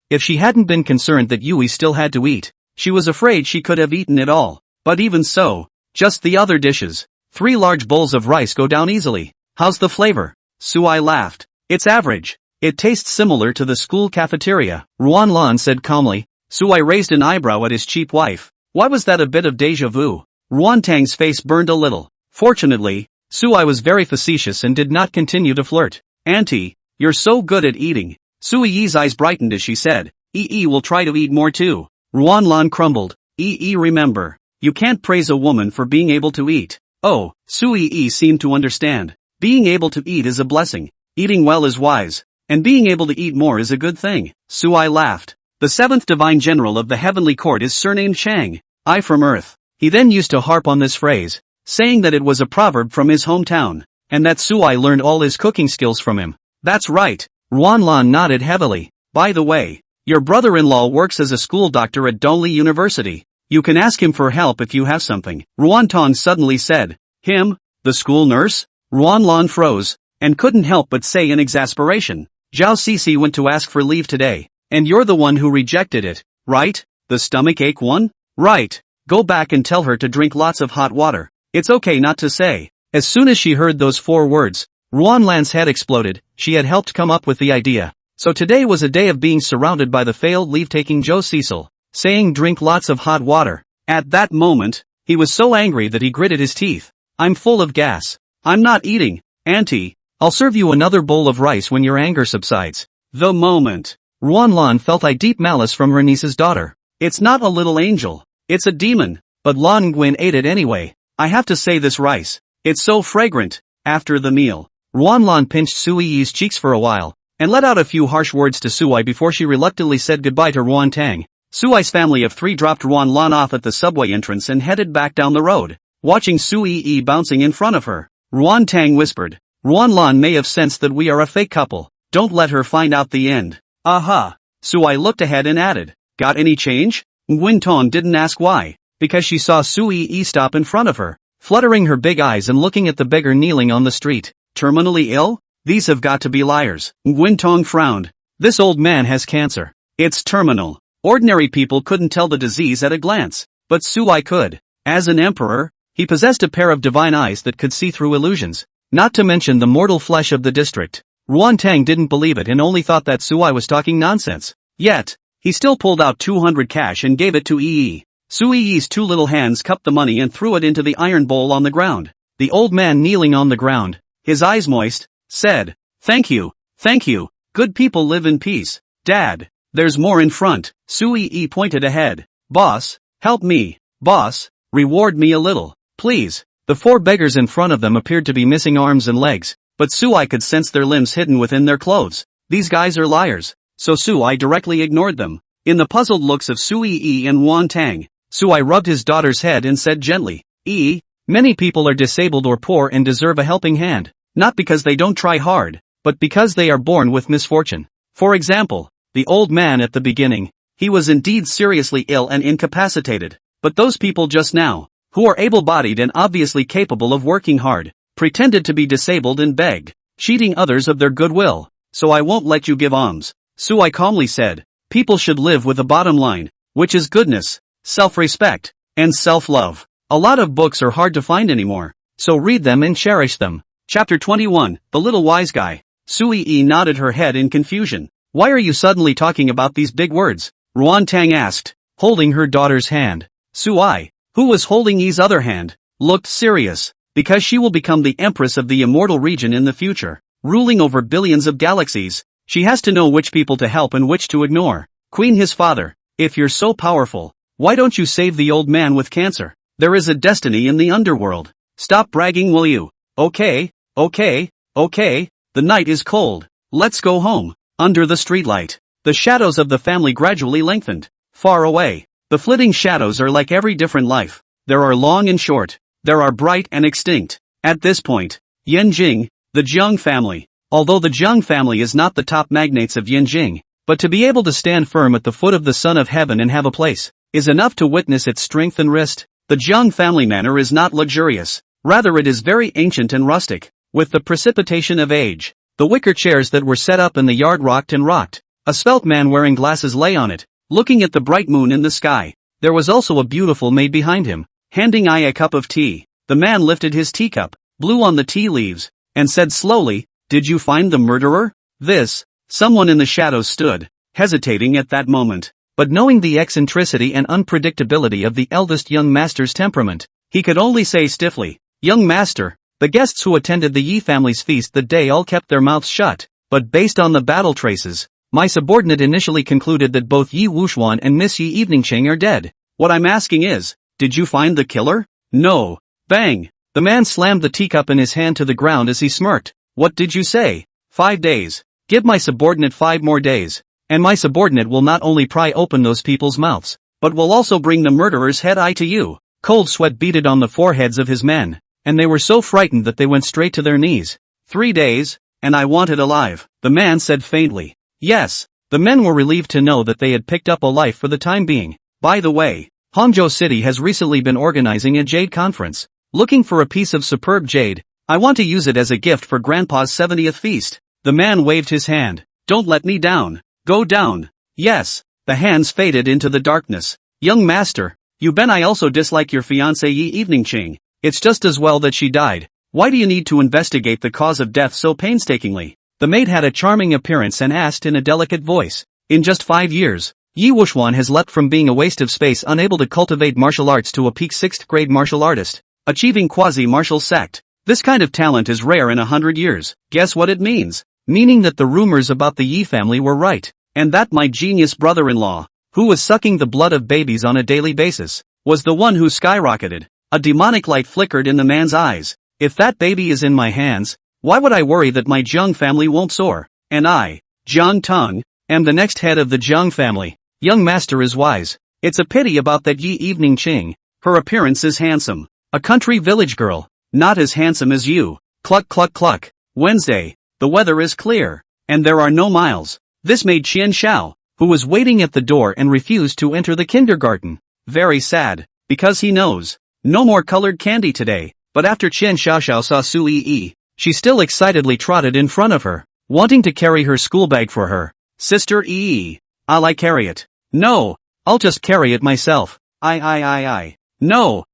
If she hadn't been concerned that Yui still had to eat, she was afraid she could have eaten it all. But even so, just the other dishes. 3 large bowls of rice go down easily. How's the flavor? Sui laughed. It's average. It tastes similar to the school cafeteria. Ruan Lan said calmly. Sui raised an eyebrow at his cheap wife. Why was that a bit of deja vu? Ruan Tang's face burned a little. Fortunately, Sui was very facetious and did not continue to flirt. Auntie, you're so good at eating. Sui's eyes brightened as she said, Yi will try to eat more too. Ruan Lan crumbled. Yi, remember, you can't praise a woman for being able to eat. Oh, Sui seemed to understand. Being able to eat is a blessing. Eating well is wise. and being able to eat more is a good thing. Sui laughed. The seventh divine general of the heavenly court is surnamed Chang, I from Earth. He then used to harp on this phrase, saying that it was a proverb from his hometown, and that Sui learned all his cooking skills from him. That's right. Ruanlan nodded heavily. By the way, your brother-in-law works as a school doctor at Donglei University. You can ask him for help if you have something. Ruantong suddenly said. Him? The school nurse? Ruanlan froze, and couldn't help but say in exasperation. Zhao Cixi went to ask for leave today, and you're the one who rejected it, right? The stomachache one? Right. Go back and tell her to drink lots of hot water. It's okay not to say. As soon as she heard those 4 words, Ruanlan's head exploded. She had helped come up with the idea. So today was a day of being surrounded by the failed leave-taking Zhou Cecil, saying drink lots of hot water. At that moment, he was so angry that he gritted his teeth. I'm full of gas. I'm not eating, Auntie. I'll serve you another bowl of rice when your anger subsides. The moment. Ruanlan felt a deep malice from her niece's daughter. It's not a little angel. It's a demon. But Lan Nguyen ate it anyway. I have to say this rice. It's so fragrant. After the meal, Ruanlan pinched Sui Yi's cheeks for a while, and let out a few harsh words to Sui before she reluctantly said goodbye to Ruantang. Sui's family of 3 dropped Ruanlan off at the subway entrance and headed back down the road, watching Sui Yi bouncing in front of her. Ruantang whispered, Ruanlan may have sensed that we are a fake couple. Don't let her find out the end. Aha. Sui looked ahead and added, got any change? Nguyen Ton didn't ask why, because she saw Sui Yi stop in front of her, fluttering her big eyes and looking at the beggar kneeling on the street. Terminally ill? These have got to be liars. Nguyen Tong frowned. This old man has cancer. It's terminal. Ordinary people couldn't tell the disease at a glance, but Sui could. As an emperor, he possessed a pair of divine eyes that could see through illusions, not to mention the mortal flesh of the district. Ruantang didn't believe it and only thought that Sui was talking nonsense. Yet, he still pulled out 200 cash and gave it to Yi. Sui Yi's 2 little hands cupped the money and threw it into the iron bowl on the ground. The old man kneeling on the ground, his eyes moist, said, thank you, good people live in peace. Dad, there's more in front. Sui Yi pointed ahead. Boss, help me. Boss, reward me a little, please. The 4 beggars in front of them appeared to be missing arms and legs, but Sui could sense their limbs hidden within their clothes. These guys are liars, so Sui directly ignored them. In the puzzled looks of Sui Yi and Ruantang, Sui rubbed his daughter's head and said gently, Yi, many people are disabled or poor and deserve a helping hand. Not because they don't try hard, but because they are born with misfortune. For example, the old man at the beginning, he was indeed seriously ill and incapacitated, but those people just now, who are able-bodied and obviously capable of working hard, pretended to be disabled and begged, cheating others of their goodwill. So I won't let you give alms. Sui calmly said, people should live with a bottom line, which is goodness, self-respect, and self-love. A lot of books are hard to find anymore, so read them and cherish them. Chapter 21, The Little Wise Guy. Sui Yi nodded her head in confusion. Why are you suddenly talking about these big words? Ruantang asked, holding her daughter's hand. Sui, who was holding Yi's other hand, looked serious, because she will become the empress of the immortal region in the future, ruling over billions of galaxies. She has to know which people to help and which to ignore. Queen his father, if you're so powerful, why don't you save the old man with cancer? There is a destiny in the underworld. Stop bragging, will you? Okay. The night is cold. Let's go home. Under the streetlight, the shadows of the family gradually lengthened. Far away, the flitting shadows are like every different life. There are long and short. There are bright and extinct. At this point, Yanjing, the Jiang family. Although the Jiang family is not the top magnates of Yanjing, but to be able to stand firm at the foot of the Son of Heaven and have a place, is enough to witness its strength and wrist. The Jiang family manor is not luxurious. Rather it is very ancient and rustic. With the precipitation of age, the wicker chairs that were set up in the yard rocked and rocked. A svelte man wearing glasses lay on it, looking at the bright moon in the sky. There was also a beautiful maid behind him, handing I a cup of tea. The man lifted his teacup, blew on the tea leaves, and said slowly, did you find the murderer? Someone in the shadows stood, hesitating at that moment. But knowing the eccentricity and unpredictability of the eldest young master's temperament, he could only say stiffly, young master. The guests who attended the Yi family's feast that day all kept their mouths shut, but based on the battle traces, my subordinate initially concluded that both Yi Wuxuan and Miss Yi Eveningcheng are dead. What I'm asking is, did you find the killer? No. Bang! The man slammed the teacup in his hand to the ground as he smirked. What did you say? 5 days. Give my subordinate 5 more days, and my subordinate will not only pry open those people's mouths, but will also bring the murderer's head eye to you. Cold sweat beaded on the foreheads of his men, and they were so frightened that they went straight to their knees. 3 days, and I want it alive, the man said faintly. Yes, the men were relieved to know that they had picked up a life for the time being. By the way, Hangzhou City has recently been organizing a jade conference. Looking for a piece of superb jade? I want to use it as a gift for Grandpa's 70th feast. The man waved his hand. Don't let me down. Go down. Yes. The hands faded into the darkness. Young master, you ben I also dislike your fiancée Yi Evening Ching. It's just as well that she died. Why do you need to investigate the cause of death so painstakingly? The maid had a charming appearance and asked in a delicate voice. In just 5 years, Yi Wuxuan has leapt from being a waste of space unable to cultivate martial arts to a peak 6th grade martial artist, achieving quasi-martial sect. This kind of talent is rare in 100 years. Guess what it means? Meaning that the rumors about the Yi family were right, and that my genius brother-in-law, who was sucking the blood of babies on a daily basis, was the one who skyrocketed. A demonic light flickered in the man's eyes. If that baby is in my hands, why would I worry that my Zheng family won't soar? And I, Zhang Tong, am the next head of the Zheng family. Young master is wise. It's a pity about that Yi Evening Ching. Her appearance is handsome. A country village girl, not as handsome as you. Cluck cluck cluck. Wednesday, the weather is clear, and there are no miles. This made Qian Xiao, who was waiting at the door and refused to enter the kindergarten, very sad, because he knows. No more colored candy today. But after Qian Xiaoxiao saw Su Yi, she still excitedly trotted in front of her, wanting to carry her school bag for her. Sister Yi, I'll carry it. No, I'll just carry it myself. I. No,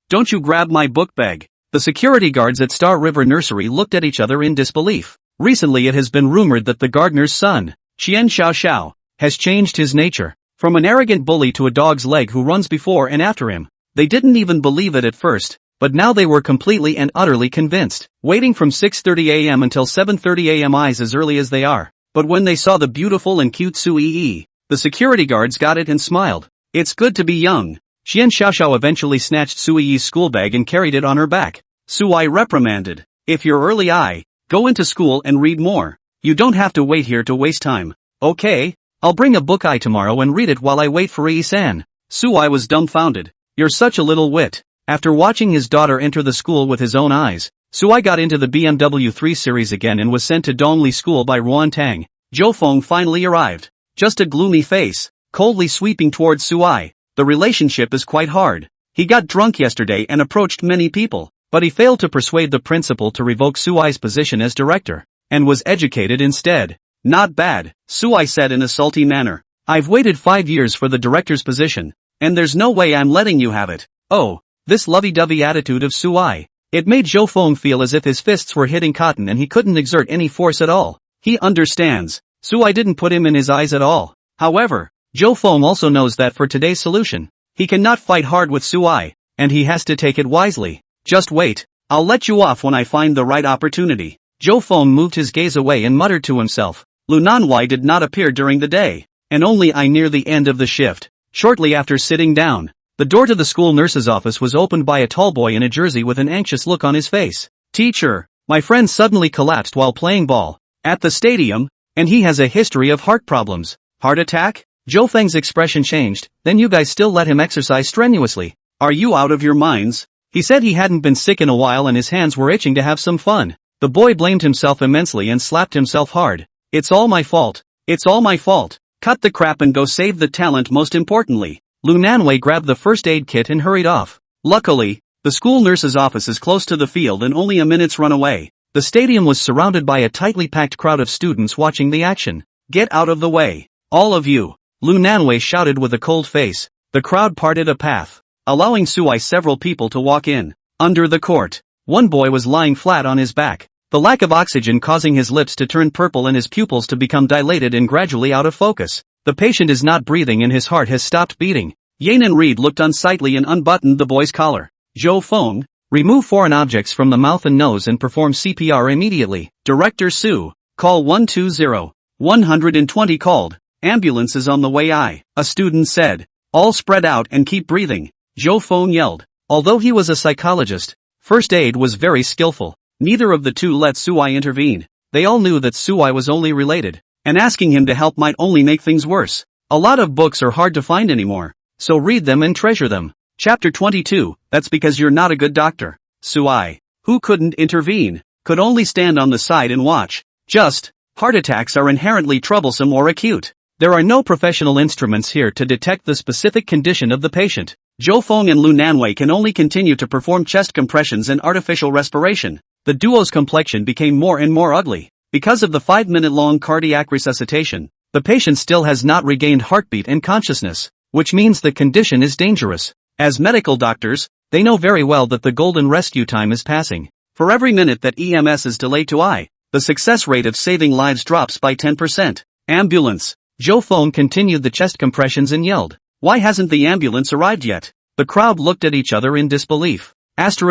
don't you grab my book bag. The security guards at Star River Nursery looked at each other in disbelief. Recently it has been rumored that the gardener's son, Qian Xiaoxiao, has changed his nature, from an arrogant bully to a dog's leg who runs before and after him. They didn't even believe it at first, but now they were completely and utterly convinced. Waiting from 6:30 a.m. until 7:30 a.m. eyes as early as they are. But when they saw the beautiful and cute Su Yi, the security guards got it and smiled. It's good to be young. Qian Xiaoxiao eventually snatched Su Yi's school bag and carried it on her back. Su Yi reprimanded. If you're early go into school and read more. You don't have to wait here to waste time. Okay, I'll bring a book tomorrow and read it while I wait for Yi-san. Su Yi was dumbfounded. You're such a little wit. After watching his daughter enter the school with his own eyes, Su Yi got into the BMW 3 Series again and was sent to Dongli School by Ruan Tang. Zhou Feng finally arrived. Just a gloomy face, coldly sweeping towards Su Yi. The relationship is quite hard. He got drunk yesterday and approached many people, but he failed to persuade the principal to revoke Su Yi's position as director, and was educated instead. Not bad, Su Yi said in a salty manner. I've waited 5 years for the director's position, and there's no way I'm letting you have it. Oh, this lovey-dovey attitude of Su Yi. It made Zhou Feng feel as if his fists were hitting cotton and he couldn't exert any force at all. He understands. Su Yi didn't put him in his eyes at all. However, Zhou Feng also knows that for today's solution, he cannot fight hard with Su Yi, and he has to take it wisely. Just wait, I'll let you off when I find the right opportunity. Zhou Feng moved his gaze away and muttered to himself. Lu Nanwei did not appear during the day, and only near the end of the shift. Shortly after sitting down, the door to the school nurse's office was opened by a tall boy in a jersey with an anxious look on his face. Teacher, my friend suddenly collapsed while playing ball at the stadium, and he has a history of heart problems. Heart attack? Zhou Feng's expression changed. Then you guys still let him exercise strenuously. Are you out of your minds? He said he hadn't been sick in a while and his hands were itching to have some fun. The boy blamed himself immensely and slapped himself hard. It's all my fault. It's all my fault. Cut the crap and go save the talent most importantly. Lu Nanwei grabbed the first aid kit and hurried off. Luckily, the school nurse's office is close to the field and only a minute's run away. The stadium was surrounded by a tightly packed crowd of students watching the action. Get out of the way. All of you. Lu Nanwei shouted with a cold face. The crowd parted a path, allowing Su Yi several people to walk in. Under the court, one boy was lying flat on his back, the lack of oxygen causing his lips to turn purple and his pupils to become dilated and gradually out of focus. The patient is not breathing and his heart has stopped beating. Yanan Reed looked unsightly and unbuttoned the boy's collar. Zhou Feng, remove foreign objects from the mouth and nose and perform CPR immediately. Director Su, call 120. 120 called. Ambulance is on the way. A student said. All spread out and keep breathing. Zhou Feng yelled. Although he was a psychologist, first aid was very skillful. Neither of the two let Su Yi intervene. They all knew that Suai was only related, and asking him to help might only make things worse. A lot of books are hard to find anymore, so read them and treasure them. Chapter 22, That's because you're not a good doctor. Suai, who couldn't intervene, could only stand on the side and watch. Heart attacks are inherently troublesome or acute. There are no professional instruments here to detect the specific condition of the patient. Zhou Feng and Lu Nanwei can only continue to perform chest compressions and artificial respiration. The duo's complexion became more and more ugly. Because of the 5-minute-long cardiac resuscitation, the patient still has not regained heartbeat and consciousness, which means the condition is dangerous. As medical doctors, they know very well that the golden rescue time is passing. For every minute that EMS is delayed to I, the success rate of saving lives drops by 10%. Ambulance. Zhou Feng continued the chest compressions and yelled, "Why hasn't the ambulance arrived yet?" The crowd looked at each other in disbelief. Zhou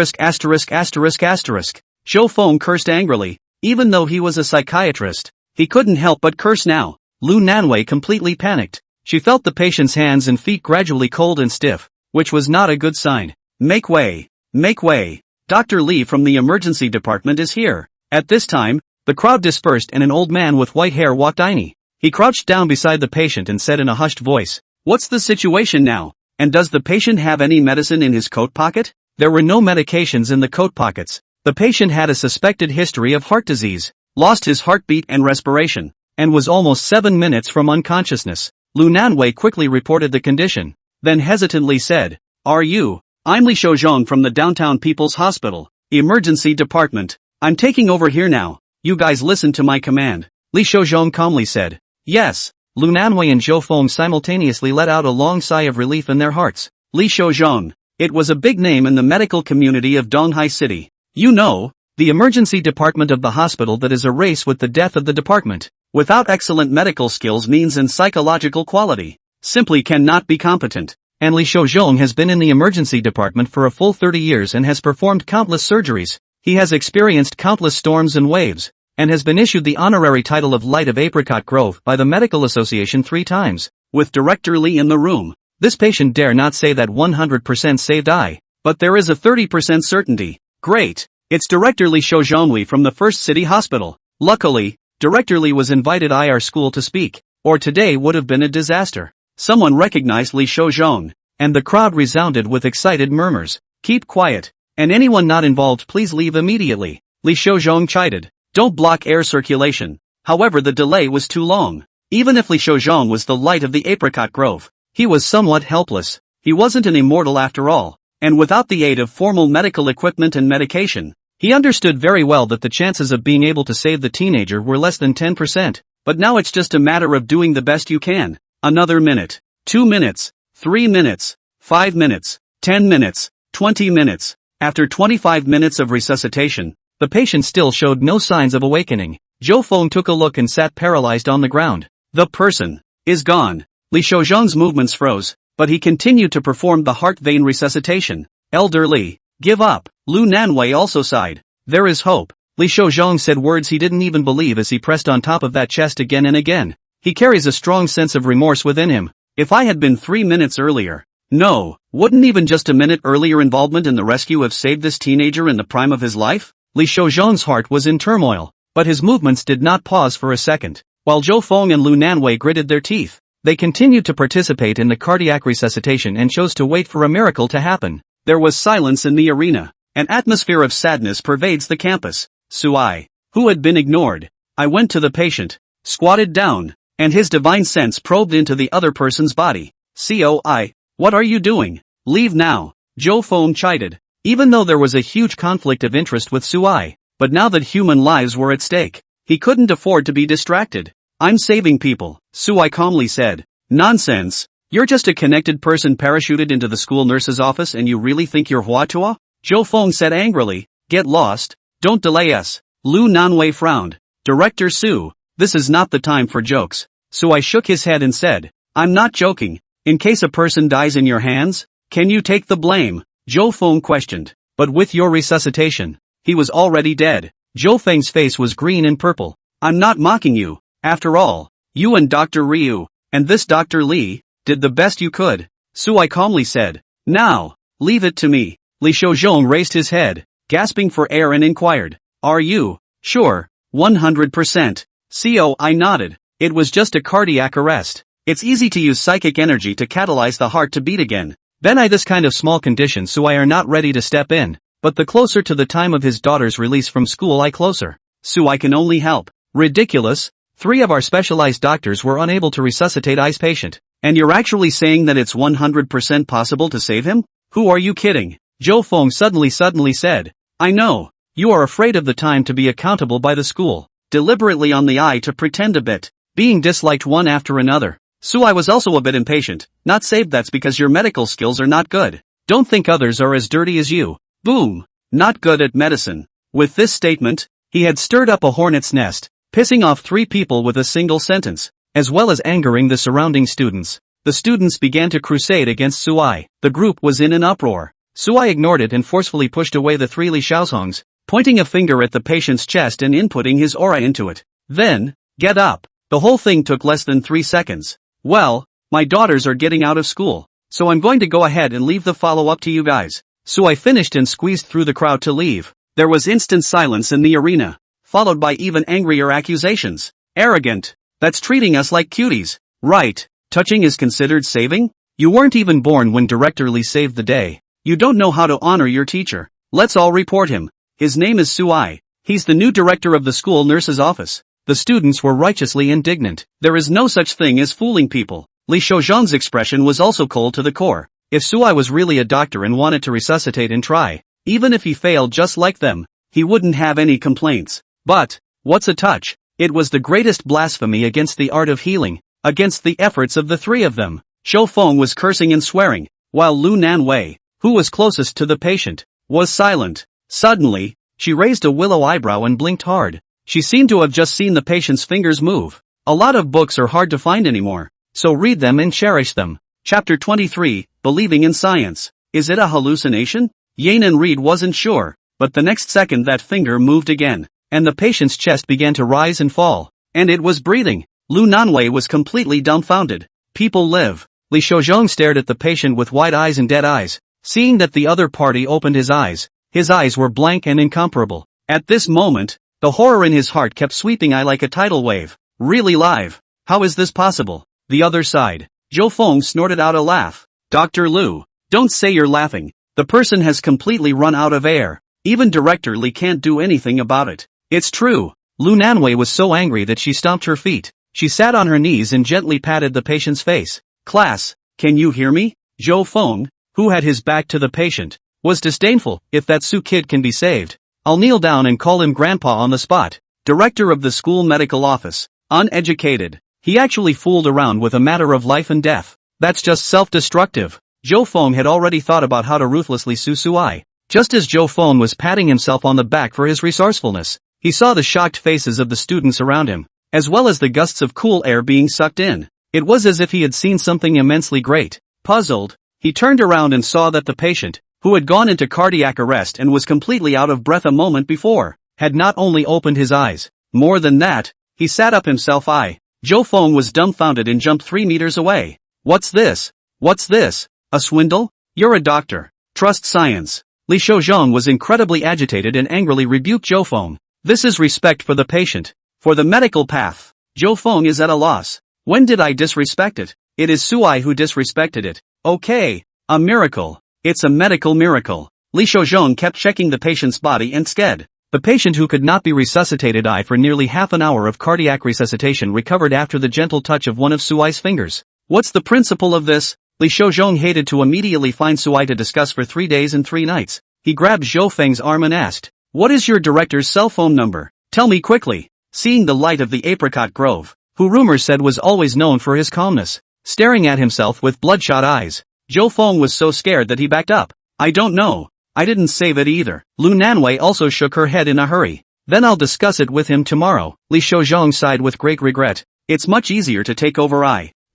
Feng cursed angrily. Even though he was a psychiatrist, he couldn't help but curse now. Lu Nanwei completely panicked. She felt the patient's hands and feet gradually cold and stiff, which was not a good sign. Make way! Make way! Dr. Li from the emergency department is here. At this time, the crowd dispersed and an old man with white hair walked in. He crouched down beside the patient and said in a hushed voice, "What's the situation now? And does the patient have any medicine in his coat pocket?" There were no medications in the coat pockets. The patient had a suspected history of heart disease, lost his heartbeat and respiration, and was almost 7 minutes from unconsciousness. Lu Nanwei quickly reported the condition, then hesitantly said, I'm Li Shouzhong from the Downtown People's Hospital, Emergency Department. I'm taking over here now. You guys listen to my command. Li Shouzhong calmly said. Yes. Lu Nanwei and Zhou Feng simultaneously let out a long sigh of relief in their hearts. Li Shouzhong. It was a big name in the medical community of Donghai City. You know, the emergency department of the hospital that is a race with the death of the department. Without excellent medical skills means and psychological quality. Simply cannot be competent. And Li Shouzhong has been in the emergency department for a full 30 years and has performed countless surgeries. He has experienced countless storms and waves, and has been issued the honorary title of Light of Apricot Grove by the Medical Association 3 times. With Director Li in the room, this patient dare not say that 100% saved I, but there is a 30% certainty. Great! It's Director Li Shouzhong from the First City Hospital. Luckily, Director Li was invited our school to speak, or today would have been a disaster. Someone recognized Li Shouzhong, and the crowd resounded with excited murmurs. Keep quiet, and anyone not involved please leave immediately. Li Shouzhong chided. Don't block air circulation. However, the delay was too long. Even if Li Shouzhong was the light of the Apricot Grove, he was somewhat helpless. He wasn't an immortal after all, and without the aid of formal medical equipment and medication, he understood very well that the chances of being able to save the teenager were less than 10%. But now it's just a matter of doing the best you can. Another minute, 2 minutes, 3 minutes, 5 minutes, 10 minutes, 20 minutes. After 25 minutes of resuscitation, the patient still showed no signs of awakening. Zhou Feng took a look and sat paralyzed on the ground. The person is gone. Li Shouzhong's movements froze, but he continued to perform the heart vein resuscitation. Elder Li, give up. Lu Nanwei also sighed. There is hope. Li Shouzhong said words he didn't even believe as he pressed on top of that chest again and again. He carries a strong sense of remorse within him. If I had been 3 minutes earlier. No, wouldn't even just a minute earlier involvement in the rescue have saved this teenager in the prime of his life? Li Shouzhong's heart was in turmoil, but his movements did not pause for a second. While Zhou Feng and Lu Nanwei gritted their teeth, they continued to participate in the cardiac resuscitation and chose to wait for a miracle to happen. There was silence in the arena. An atmosphere of sadness pervades the campus. Suai, who had been ignored. I went to the patient, squatted down, and his divine sense probed into the other person's body. Coi, what are you doing? Leave now. Zhou Feng chided. Even though there was a huge conflict of interest with Suai, but now that human lives were at stake, he couldn't afford to be distracted. I'm saving people, Suai calmly said. Nonsense. You're just a connected person parachuted into the school nurse's office and you really think you're Huatua? Zhou Feng said angrily. Get lost. Don't delay us. Lu Nanwei frowned. Director Su, this is not the time for jokes. Suai shook his head and said, I'm not joking. In case a person dies in your hands, can you take the blame? Zhou Feng questioned. But with your resuscitation, he was already dead. Zhou Feng's face was green and purple. I'm not mocking you. After all, you and Dr. Ryu, and this Dr. Li, did the best you could. Suai calmly said. Now, leave it to me. Li Shouzhong raised his head, gasping for air and inquired. Are you sure? 100%. CO, I nodded. It was just a cardiac arrest. It's easy to use psychic energy to catalyze the heart to beat again. Then this kind of small condition so I are not ready to step in. But the closer to the time of his daughter's release from school I closer. So I can only help. Ridiculous. 3 of our specialized doctors were unable to resuscitate I's patient. And you're actually saying that it's 100% possible to save him? Who are you kidding? Zhou Feng suddenly said. I know. You are afraid of the time to be accountable by the school. Deliberately on the eye to pretend a bit. Being disliked one after another. So I was also a bit impatient. Not saved, that's because your medical skills are not good. Don't think others are as dirty as you. Boom. Not good at medicine. With this statement, he had stirred up a hornet's nest, pissing off 3 people with a single sentence, as well as angering the surrounding students. The students began to crusade against Suai. The group was in an uproar. Suai ignored it and forcefully pushed away the 3 Li Shaozongs, pointing a finger at the patient's chest and inputting his aura into it. Then, get up. The whole thing took less than 3 seconds. Well, my daughters are getting out of school, so I'm going to go ahead and leave the follow-up to you guys. So I finished and squeezed through the crowd to leave. There was instant silence in the arena, followed by even angrier accusations. Arrogant. That's treating us like cuties. Right. Touching is considered saving? You weren't even born when Director Li saved the day. You don't know how to honor your teacher. Let's all report him. His name is Suai. He's the new director of the school nurse's office. The students were righteously indignant. There is no such thing as fooling people. Li Shouzhang's expression was also cold to the core. If Suai was really a doctor and wanted to resuscitate and try, even if he failed just like them, he wouldn't have any complaints. But, what's a touch? It was the greatest blasphemy against the art of healing, against the efforts of the 3 of them. Zhou Feng was cursing and swearing, while Lu Nanwei, who was closest to the patient, was silent. Suddenly, she raised a willow eyebrow and blinked hard. She seemed to have just seen the patient's fingers move. A lot of books are hard to find anymore, so read them and cherish them. Chapter 23, Believing in Science. Is it a hallucination? Yanan Reed wasn't sure, but the next second that finger moved again, and the patient's chest began to rise and fall, and it was breathing. Lu Nanwei was completely dumbfounded. People live. Li Shouzhang stared at the patient with wide eyes and dead eyes, seeing that the other party opened his eyes. His eyes were blank and incomparable. At this moment, the horror in his heart kept sweeping I like a tidal wave. Really live? How is this possible? The other side. Zhou Feng snorted out a laugh. Dr. Lu, don't say you're laughing. The person has completely run out of air. Even Director Li can't do anything about it. It's true. Lu Nanwei was so angry that she stomped her feet. She sat on her knees and gently patted the patient's face. Class, can you hear me? Zhou Feng, who had his back to the patient, was disdainful. If that Su kid can be saved, I'll kneel down and call him grandpa on the spot. Director of the school medical office. Uneducated. He actually fooled around with a matter of life and death. That's just self-destructive. Zhou Feng had already thought about how to ruthlessly sue Suai. Just as Zhou Feng was patting himself on the back for his resourcefulness, he saw the shocked faces of the students around him, as well as the gusts of cool air being sucked in. It was as if he had seen something immensely great. Puzzled, he turned around and saw that the patient, who had gone into cardiac arrest and was completely out of breath a moment before, had not only opened his eyes. More than that, he sat up himself. Zhou Feng was dumbfounded and jumped 3 meters away. What's this? What's this? A swindle? You're a doctor. Trust science. Li Shouzhang was incredibly agitated and angrily rebuked Zhou Feng. This is respect for the patient. For the medical path. Zhou Feng is at a loss. When did I disrespect it? It is Suai who disrespected it. Okay. A miracle. It's a medical miracle. Li Shouzhang kept checking the patient's body and sked. The patient, who could not be resuscitated for nearly half an hour of cardiac resuscitation, recovered after the gentle touch of one of Suai's fingers. What's the principle of this? Li Shouzhang hated to immediately find Suai to discuss for 3 days and 3 nights. He grabbed Zhou Feng's arm and asked, "What is your director's cell phone number? Tell me quickly." Seeing the light of the apricot grove, who rumors said was always known for his calmness, staring at himself with bloodshot eyes, Zhou Feng was so scared that he backed up. I don't know. I didn't save it either. Lu Nanwei also shook her head in a hurry. Then I'll discuss it with him tomorrow. Li Shouzhang sighed with great regret. It's much easier to take over.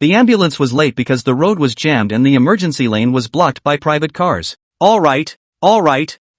The ambulance was late because the road was jammed and the emergency lane was blocked by private cars. All right,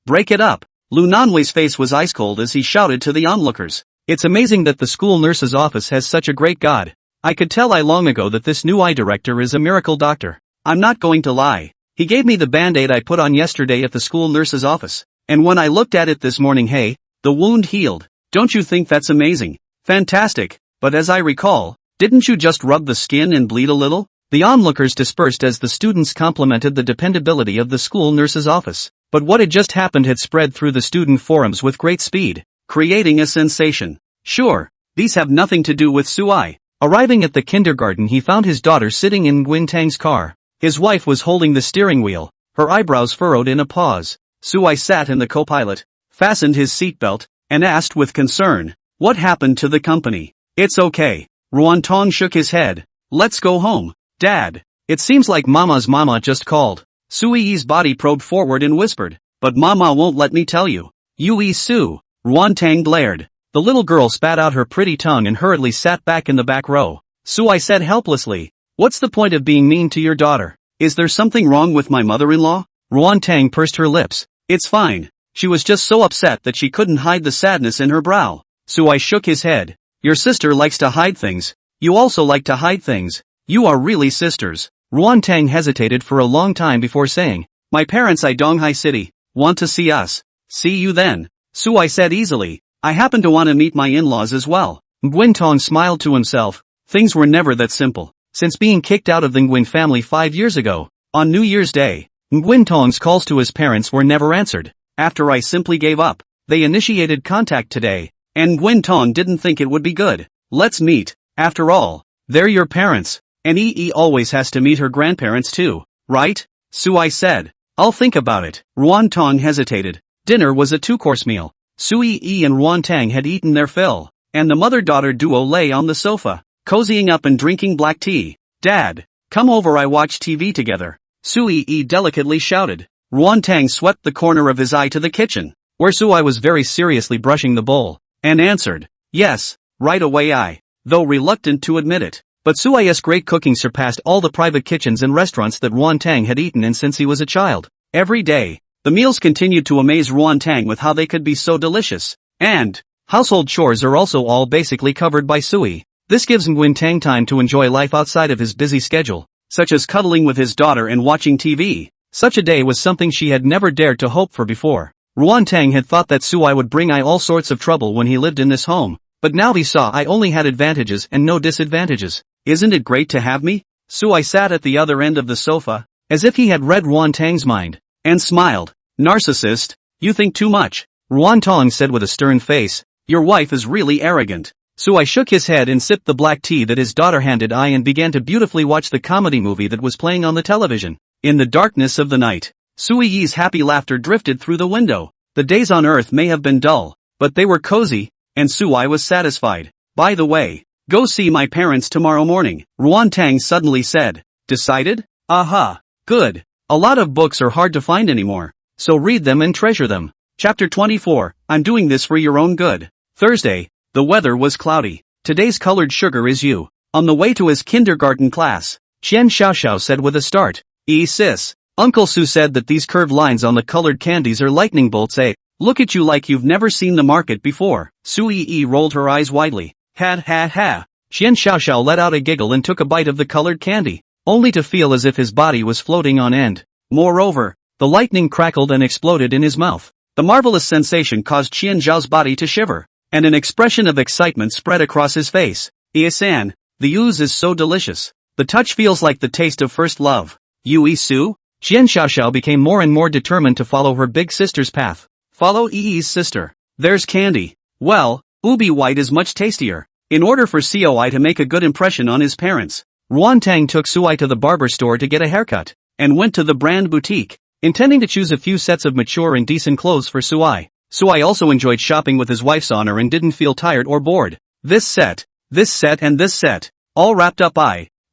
break it up. Lu Nanwei's face was ice cold as he shouted to the onlookers. It's amazing that the school nurse's office has such a great god. I could tell long ago that this new director is a miracle doctor. I'm not going to lie. He gave me the band-aid I put on yesterday at the school nurse's office, and when I looked at it this morning, hey, the wound healed. Don't you think that's amazing? Fantastic, but as I recall, didn't you just rub the skin and bleed a little? The onlookers dispersed as the students complimented the dependability of the school nurse's office. But what had just happened had spread through the student forums with great speed, creating a sensation. Sure, these have nothing to do with Suai. Arriving at the kindergarten, he found his daughter sitting in Nguyen car. His wife was holding the steering wheel, her eyebrows furrowed in a pause. Suai sat in the co-pilot, fastened his seatbelt, and asked with concern, "What happened to the company?" "It's okay." Ruantong shook his head. "Let's go home, Dad. It seems like Mama's mama just called." Sui's body probed forward and whispered, "But Mama won't let me tell you." "Yui Su," Ruantang glared. The little girl spat out her pretty tongue and hurriedly sat back in the back row. Suai said helplessly, "What's the point of being mean to your daughter? Is there something wrong with my mother-in-law?" Ruantang pursed her lips. "It's fine." She was just so upset that she couldn't hide the sadness in her brow. Suai shook his head. "Your sister likes to hide things. You also like to hide things. You are really sisters." Ruantang hesitated for a long time before saying, "My parents in Donghai City want to see us." "See you then," Suai said easily. "I happen to want to meet my in-laws as well." Nguyen smiled to himself. Things were never that simple. Since being kicked out of the Nguyen family 5 years ago, on New Year's Day, Nguyen calls to his parents were never answered. After I simply gave up, they initiated contact today, and Nguyen didn't think it would be good. "Let's meet. After all, they're your parents. And EE always has to meet her grandparents too, right?" Suai said. "I'll think about it." Ruantong hesitated. Dinner was a 2-course meal. Sui and Ruantang had eaten their fill, and the mother-daughter duo lay on the sofa, cozying up and drinking black tea. "Dad, come over, I watch TV together," Sui delicately shouted. Ruantang swept the corner of his eye to the kitchen, where Suai was very seriously brushing the bowl, and answered, "Yes, right away though reluctant to admit it. But Suai's great cooking surpassed all the private kitchens and restaurants that Ruantang had eaten in since he was a child. Every day, the meals continued to amaze Ruantang with how they could be so delicious. And household chores are also all basically covered by Sui. This gives Nguyen time to enjoy life outside of his busy schedule, such as cuddling with his daughter and watching TV. Such a day was something she had never dared to hope for before. Ruantang had thought that Suai would bring all sorts of trouble when he lived in this home, but now he saw I only had advantages and no disadvantages. "Isn't it great to have me?" Suai sat at the other end of the sofa, as if he had read Ruantang's mind, and smiled. "Narcissist, you think too much," Ruantang said with a stern face. "Your wife is really arrogant." Suai shook his head and sipped the black tea that his daughter handed and began to beautifully watch the comedy movie that was playing on the television. In the darkness of the night, Sui's happy laughter drifted through the window. The days on Earth may have been dull, but they were cozy, and Suai was satisfied. "By the way, go see my parents tomorrow morning," Ruantang suddenly said. "Decided? Aha. Good. A lot of books are hard to find anymore, so read them and treasure them." Chapter 24, I'm doing this for your own good. Thursday, the weather was cloudy. "Today's colored sugar is you." On the way to his kindergarten class, Qian Xiaoxiao said with a start, Sis, Uncle Su said that these curved lines on the colored candies are lightning bolts. Look at you like you've never seen the market before." Sui rolled her eyes widely. "Ha ha ha." Qian Xiaoxiao let out a giggle and took a bite of the colored candy, only to feel as if his body was floating on end. Moreover, the lightning crackled and exploded in his mouth. The marvelous sensation caused Qian Zhao's body to shiver, and an expression of excitement spread across his face. "San, the ooze is so delicious. The touch feels like the taste of first love." "Yui Su?" Qian Xiaoxiao became more and more determined to follow her big sister's path. "Follow Yi's sister. There's candy. Well, ubi white is much tastier." In order for Coi to make a good impression on his parents, Ruantang took Suai to the barber store to get a haircut, and went to the brand boutique, intending to choose a few sets of mature and decent clothes for Suai. Suai also enjoyed shopping with his wife's honor and didn't feel tired or bored. This set, and this set, all wrapped up.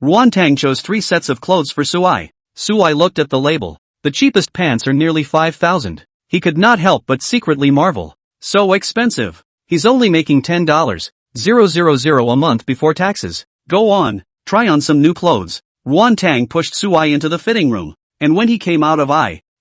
Ruantang chose 3 sets of clothes for Suai. Suai looked at the label. The cheapest pants are nearly 5,000. He could not help but secretly marvel. So expensive. He's only making $10,000 a month before taxes. "Go on, try on some new clothes." Ruantang pushed Suai into the fitting room, and when he came out of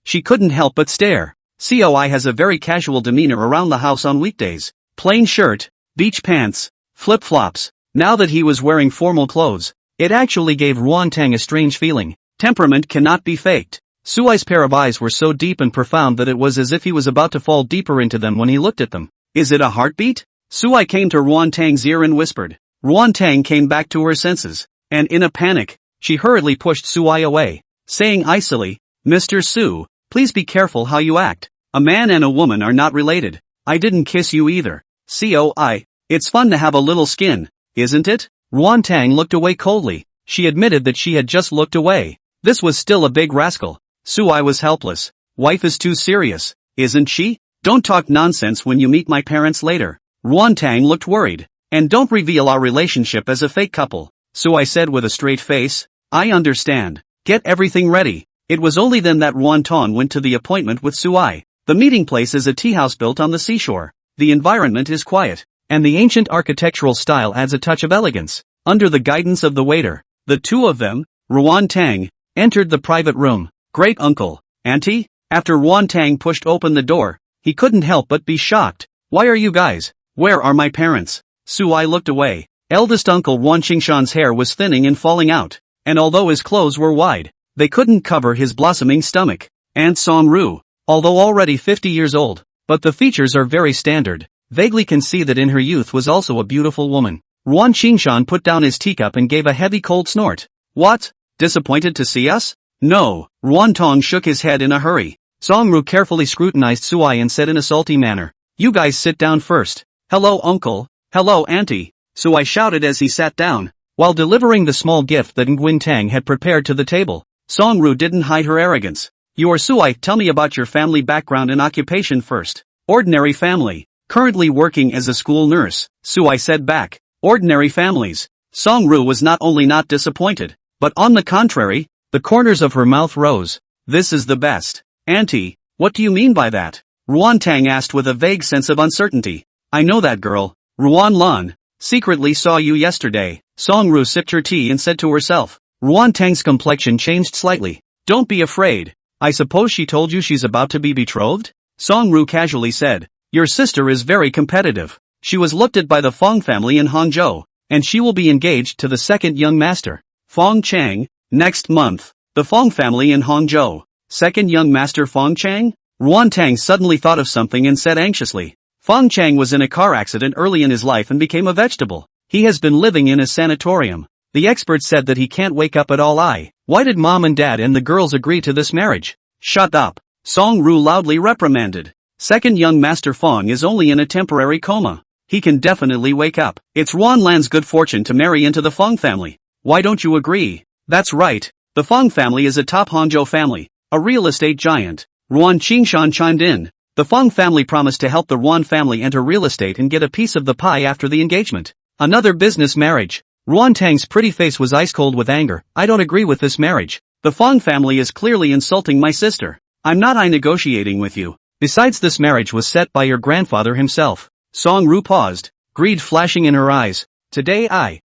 she couldn't help but stare. Coi has a very casual demeanor around the house on weekdays. Plain shirt, beach pants, flip-flops. Now that he was wearing formal clothes, it actually gave Ruantang a strange feeling. Temperament cannot be faked. Suai's pair of eyes were so deep and profound that it was as if he was about to fall deeper into them when he looked at them. "Is it a heartbeat?" Sui came to Ruan Tang's ear and whispered. Ruan Tang came back to her senses, and in a panic, she hurriedly pushed Sui away, saying icily, Mr. Su, please be careful how you act. A man and a woman are not related. I didn't kiss you either. COI. It's fun to have a little skin, isn't it? Ruan Tang looked away coldly. She admitted that she had just looked away. This was still a big rascal. Sui was helpless. Wife is too serious, isn't she? Don't talk nonsense when you meet my parents later. Ruan Tang looked worried. And don't reveal our relationship as a fake couple. Sui said with a straight face. I understand. Get everything ready. It was only then that Ruan Tong went to the appointment with Sui. The meeting place is a tea house built on the seashore. The environment is quiet, and the ancient architectural style adds a touch of elegance. Under the guidance of the waiter, the two of them, Ruan Tang, entered the private room. Great uncle, auntie? After Ruan Tang pushed open the door, he couldn't help but be shocked. Why are you guys? Where are my parents? Sui looked away. Eldest uncle Ruan Qingshan's hair was thinning and falling out, and although his clothes were wide, they couldn't cover his blossoming stomach. Aunt Song Ru, although already 50 years old, but the features are very standard, vaguely can see that in her youth was also a beautiful woman. Ruan Qingshan put down his teacup and gave a heavy cold snort. What? Disappointed to see us? No. Ruan Tong shook his head in a hurry. Song Ru carefully scrutinized Sui and said in a salty manner, You guys sit down first. Hello uncle. Hello auntie. Sui shouted as he sat down. While delivering the small gift that Nguyen Tang had prepared to the table, Song Ru didn't hide her arrogance. You are Sui, tell me about your family background and occupation first. Ordinary family. Currently working as a school nurse, Sui said back. Ordinary families. Song Ru was not only not disappointed, but on the contrary, the corners of her mouth rose. This is the best. Auntie, what do you mean by that? Ruan Tang asked with a vague sense of uncertainty. I know that girl. Ruan Lan. Secretly saw you yesterday. Song Ru sipped her tea and said to herself. Ruan Tang's complexion changed slightly. Don't be afraid. I suppose she told you she's about to be betrothed? Song Ru casually said. Your sister is very competitive. She was looked at by the Fong family in Hangzhou, and she will be engaged to the second young master, Fong Chang, next month. The Fong family in Hangzhou. Second young master Fong Chang? Ruan Tang suddenly thought of something and said anxiously. Fong Chang was in a car accident early in his life and became a vegetable. He has been living in a sanatorium. The expert said that he can't wake up at all. Why did mom and dad and the girls agree to this marriage? Shut up. Song Ru loudly reprimanded. Second young master Fong is only in a temporary coma. He can definitely wake up. It's Ruan Lan's good fortune to marry into the Fong family. Why don't you agree? That's right. The Fong family is a top Hangzhou family, a real estate giant. Ruan Qingshan chimed in. The Fong family promised to help the Ruan family enter real estate and get a piece of the pie after the engagement. Another business marriage. Ruan Tang's pretty face was ice cold with anger. I don't agree with this marriage. The Fong family is clearly insulting my sister. I'm not negotiating with you. Besides, this marriage was set by your grandfather himself. Song Ru paused, greed flashing in her eyes. Today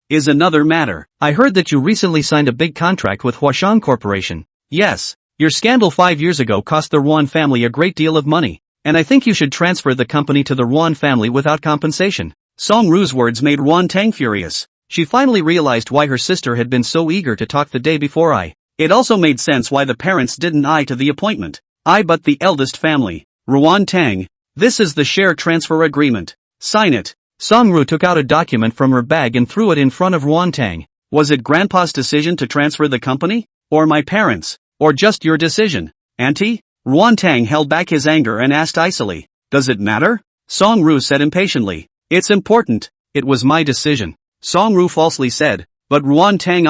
is another matter. I heard that you recently signed a big contract with Huashan Corporation. Yes. Your scandal 5 years ago cost the Ruan family a great deal of money, and I think you should transfer the company to the Ruan family without compensation. Song Ru's words made Ruan Tang furious. She finally realized why her sister had been so eager to talk the day before. It also made sense why the parents didn't to the appointment. But the eldest family. Ruan Tang. This is the share transfer agreement. Sign it. Song Ru took out a document from her bag and threw it in front of Ruan Tang. Was it Grandpa's decision to transfer the company? Or my parents? Or just your decision? Auntie? Ruan Tang held back his anger and asked icily. Does it matter? Song Ru said impatiently. It's important. It was my decision. Song Ru falsely said. But Ruan Tang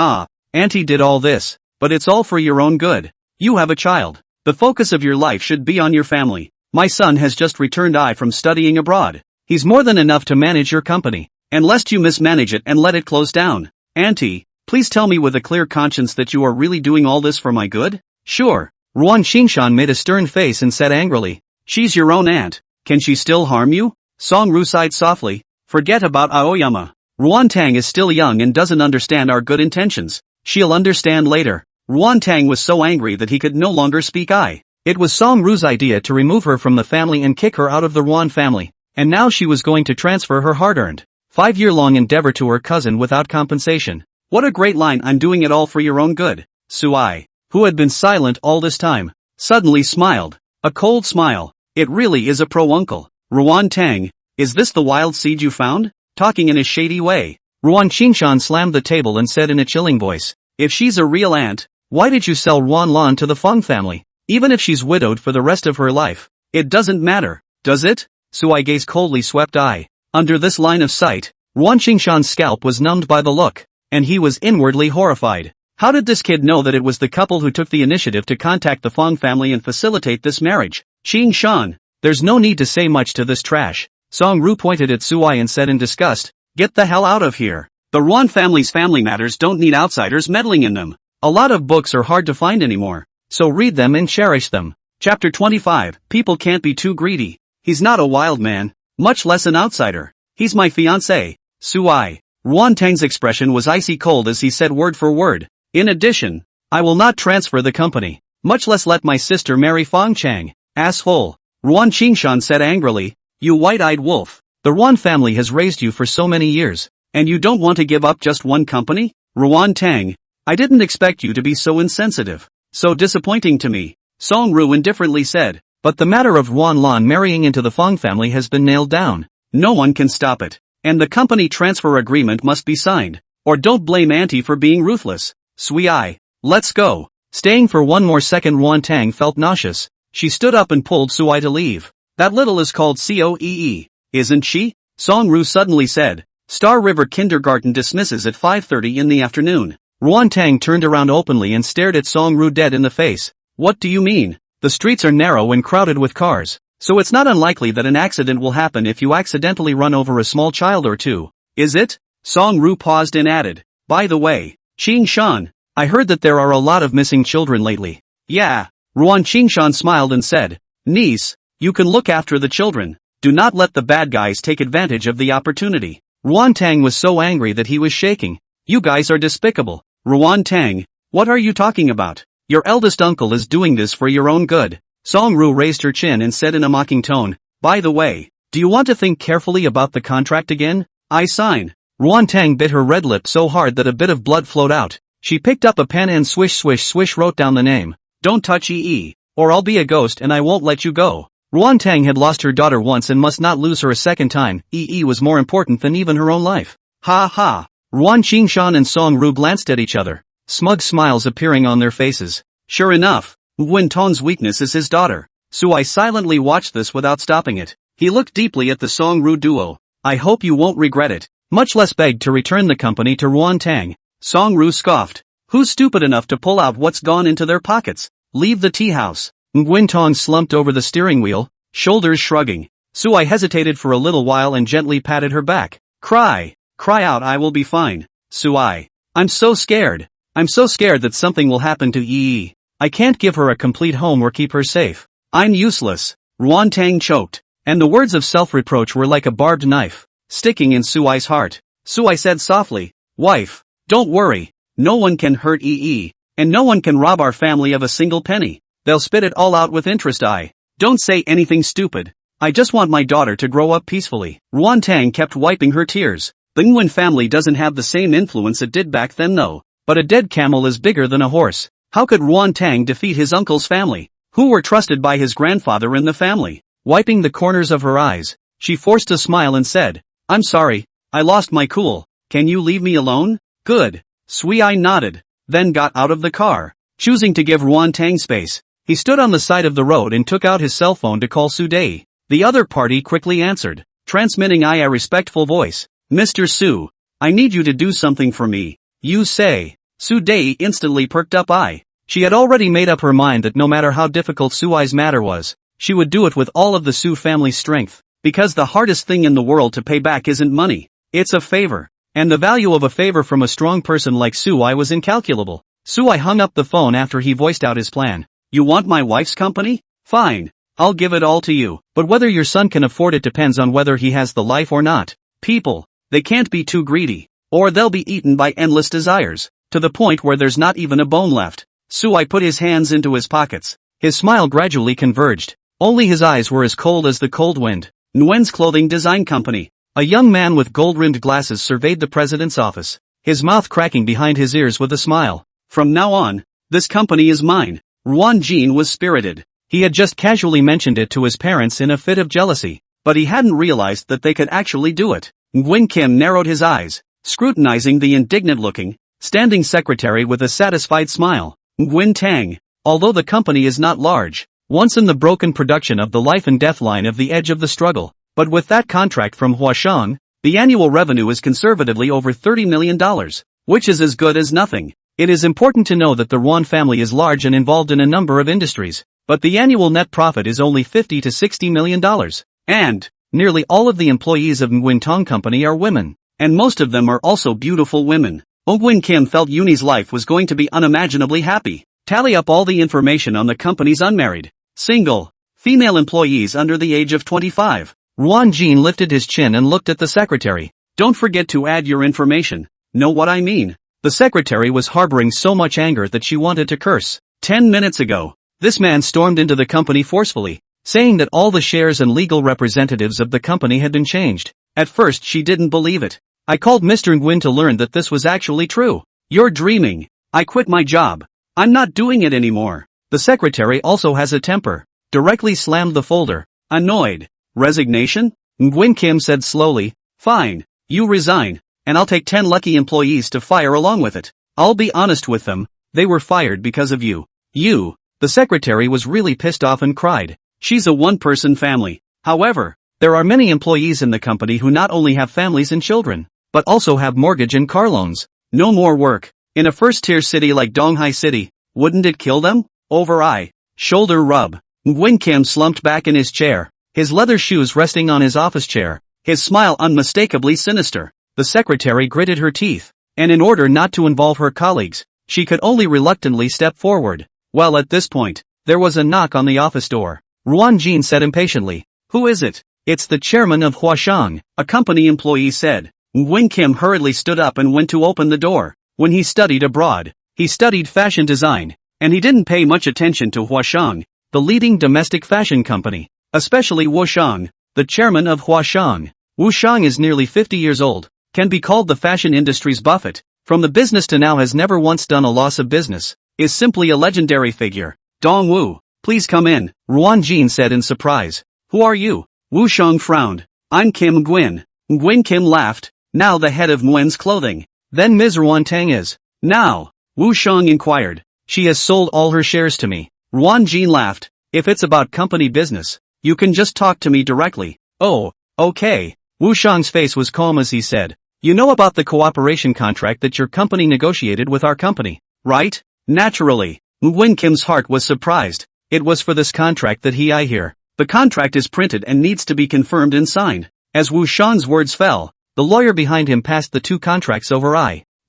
Auntie did all this. But it's all for your own good. You have a child. The focus of your life should be on your family. My son has just returned from studying abroad. He's more than enough to manage your company. And lest you mismanage it and let it close down. Auntie, please tell me with a clear conscience that you are really doing all this for my good? Sure. Ruan Qingshan made a stern face and said angrily. She's your own aunt. Can she still harm you? Song Ru sighed softly. Forget about Aoyama. Ruan Tang is still young and doesn't understand our good intentions. She'll understand later. Ruan Tang was so angry that he could no longer speak. It was Song Ru's idea to remove her from the family and kick her out of the Ruan family, and now she was going to transfer her hard-earned 5-year-long endeavor to her cousin without compensation. What a great line. I'm doing it all for your own good. Sui, who had been silent all this time, suddenly smiled. A cold smile. It really is a pro-uncle. Ruan Tang, Is this the wild seed you found? Talking in a shady way. Ruan Qingshan slammed the table and said in a chilling voice, if she's a real aunt, why did you sell Ruan Lan to the Feng family? Even if she's widowed for the rest of her life, it doesn't matter, does it? Sui Gei's coldly swept eye. Under this line of sight, Ruan Qingshan's scalp was numbed by the look, and he was inwardly horrified. How did this kid know that it was the couple who took the initiative to contact the Feng family and facilitate this marriage? Qingshan, there's no need to say much to this trash. Song Ru pointed at Sui and said in disgust, get the hell out of here. The Ruan family's family matters don't need outsiders meddling in them. A lot of books are hard to find anymore, so read them and cherish them. Chapter 25, People can't be too greedy. He's not a wild man, much less an outsider. He's my fiancé, Sui. Ruan Tang's expression was icy cold as he said word for word. In addition, I will not transfer the company, much less let my sister marry Feng Chang. Asshole. Ruan Qingshan said angrily, you white-eyed wolf. The Ruan family has raised you for so many years, and you don't want to give up just one company? Ruan Tang, I didn't expect you to be so insensitive. So disappointing to me. Song Ru indifferently said, but the matter of Ruan Lan marrying into the Feng family has been nailed down. No one can stop it. And the company transfer agreement must be signed. Or don't blame Auntie for being ruthless. Sui, let's go. Staying for one more second, Ruan Tang felt nauseous. She stood up and pulled Sui to leave. That little is called Coee, isn't she? Song Ru suddenly said. Star River Kindergarten dismisses at 5:30 in the afternoon. Ruan Tang turned around openly and stared at Song Ru dead in the face. What do you mean? The streets are narrow and crowded with cars, so it's not unlikely that an accident will happen if you accidentally run over a small child or two. Is it? Song Ru paused and added, by the way, Qingshan, I heard that there are a lot of missing children lately. Yeah. Ruan Qingshan smiled and said, niece, you can look after the children. Do not let the bad guys take advantage of the opportunity. Ruan Tang was so angry that he was shaking. You guys are despicable. Ruan Tang, what are you talking about? Your eldest uncle is doing this for your own good. Song Ru raised her chin and said in a mocking tone, by the way, do you want to think carefully about the contract again? I sign. Ruan Tang bit her red lip so hard that a bit of blood flowed out. She picked up a pen and swish swish swish wrote down the name. Don't touch EE, or I'll be a ghost and I won't let you go. Ruan Tang had lost her daughter once and must not lose her a second time. EE was more important than even her own life. Ha ha. Ruan Qingshan and Song Ru glanced at each other, smug smiles appearing on their faces. Sure enough, Wen Tong's weakness is his daughter. Sui silently watched this without stopping it. He looked deeply at the Song Ru duo. I hope you won't regret it, much less begged to return the company to Ruan Tang. Song Ru scoffed. Who's stupid enough to pull out what's gone into their pockets? Leave the tea house. Nguyen Tong slumped over the steering wheel, shoulders shrugging. Sui hesitated for a little while and gently patted her back. Cry out, I will be fine. Sui, I'm so scared. I'm so scared that something will happen to Yi. I can't give her a complete home or keep her safe. I'm useless. Ruan Tang choked, and the words of self-reproach were like a barbed knife, sticking in Sui's heart. Sui said softly, wife, don't worry. No one can hurt EE, and no one can rob our family of a single penny. They'll spit it all out with interest. Don't say anything stupid. I just want my daughter to grow up peacefully. Ruan Tang kept wiping her tears. The Nguyen family doesn't have the same influence it did back then though. But a dead camel is bigger than a horse. How could Ruan Tang defeat his uncle's family, who were trusted by his grandfather in the family? Wiping the corners of her eyes, she forced a smile and said, I'm sorry, I lost my cool. Can you leave me alone? Good. Sui nodded, then got out of the car, choosing to give Ruan Tang space. He stood on the side of the road and took out his cell phone to call Su Dei. The other party quickly answered, transmitting a respectful voice. Mr. Su, I need you to do something for me. You say. Su Dei instantly perked up. She had already made up her mind that no matter how difficult Sui's matter was, she would do it with all of the Su family's strength, because the hardest thing in the world to pay back isn't money, it's a favor. And the value of a favor from a strong person like Sui was incalculable. Sui hung up the phone after he voiced out his plan. You want my wife's company? Fine. I'll give it all to you. But whether your son can afford it depends on whether he has the life or not. People, they can't be too greedy, or they'll be eaten by endless desires, to the point where there's not even a bone left. Sui put his hands into his pockets. His smile gradually converged. Only his eyes were as cold as the cold wind. Nguyen's Clothing Design Company. A young man with gold-rimmed glasses surveyed the president's office, his mouth cracking behind his ears with a smile. From now on, this company is mine. Ruan Jin was spirited. He had just casually mentioned it to his parents in a fit of jealousy, but he hadn't realized that they could actually do it. Nguyen Kim narrowed his eyes, scrutinizing the indignant-looking, standing secretary with a satisfied smile. Nguyen Tang, although the company is not large, once in the broken production of the life and death line of the edge of the struggle, but with that contract from Huashang, the annual revenue is conservatively over $30 million, which is as good as nothing. It is important to know that the Ruan family is large and involved in a number of industries, but the annual net profit is only $50 to $60 million. And nearly all of the employees of Nguyen Tong Company are women, and most of them are also beautiful women. Nguyen Kim felt Yuni's life was going to be unimaginably happy. Tally up all the information on the company's unmarried, single, female employees under the age of 25. Ruan Jin lifted his chin and looked at the secretary. Don't forget to add your information. Know what I mean? The secretary was harboring so much anger that she wanted to curse. 10 minutes ago, this man stormed into the company forcefully, saying that all the shares and legal representatives of the company had been changed. At first she didn't believe it. I called Mr. Nguyen to learn that this was actually true. You're dreaming. I quit my job. I'm not doing it anymore. The secretary also has a temper. Directly slammed the folder. Annoyed. Resignation? Nguyen Kim said slowly. Fine. You resign, and I'll take 10 lucky employees to fire along with it. I'll be honest with them. They were fired because of you. You. The secretary was really pissed off and cried. She's a one-person family. However, there are many employees in the company who not only have families and children, but also have mortgage and car loans. No more work. In a first-tier city like Donghai City, wouldn't it kill them? Over eye. Shoulder rub. Nguyen Kim slumped back in his chair, his leather shoes resting on his office chair, his smile unmistakably sinister. The secretary gritted her teeth, and in order not to involve her colleagues, she could only reluctantly step forward. Well, at this point, there was a knock on the office door. Ruan Jin said impatiently. Who is it? It's the chairman of Huashang, a company employee said. Nguyen Kim hurriedly stood up and went to open the door. When he studied abroad, he studied fashion design, and he didn't pay much attention to Huashang, the leading domestic fashion company, especially Wu Shang, the chairman of Huashang. Wu Shang is nearly 50 years old, can be called the fashion industry's Buffett, from the business to now has never once done a loss of business, is simply a legendary figure. Dong Wu, please come in, Ruan Jin said in surprise. Who are you? Wu Shang frowned. I'm Kim Nguyen. Nguyen Kim laughed, now the head of Nguyen's clothing. Then Ms. Ruan Tang is. Now, Wu Shang inquired. She has sold all her shares to me. Ruan Jin laughed. If it's about company business, you can just talk to me directly. Oh, okay. Wu Shang's face was calm as he said. You know about the cooperation contract that your company negotiated with our company, right? Naturally. Nguyen Kim's heart was surprised. It was for this contract that I hear. The contract is printed and needs to be confirmed and signed. As Wu Shang's words fell, the lawyer behind him passed the two contracts over.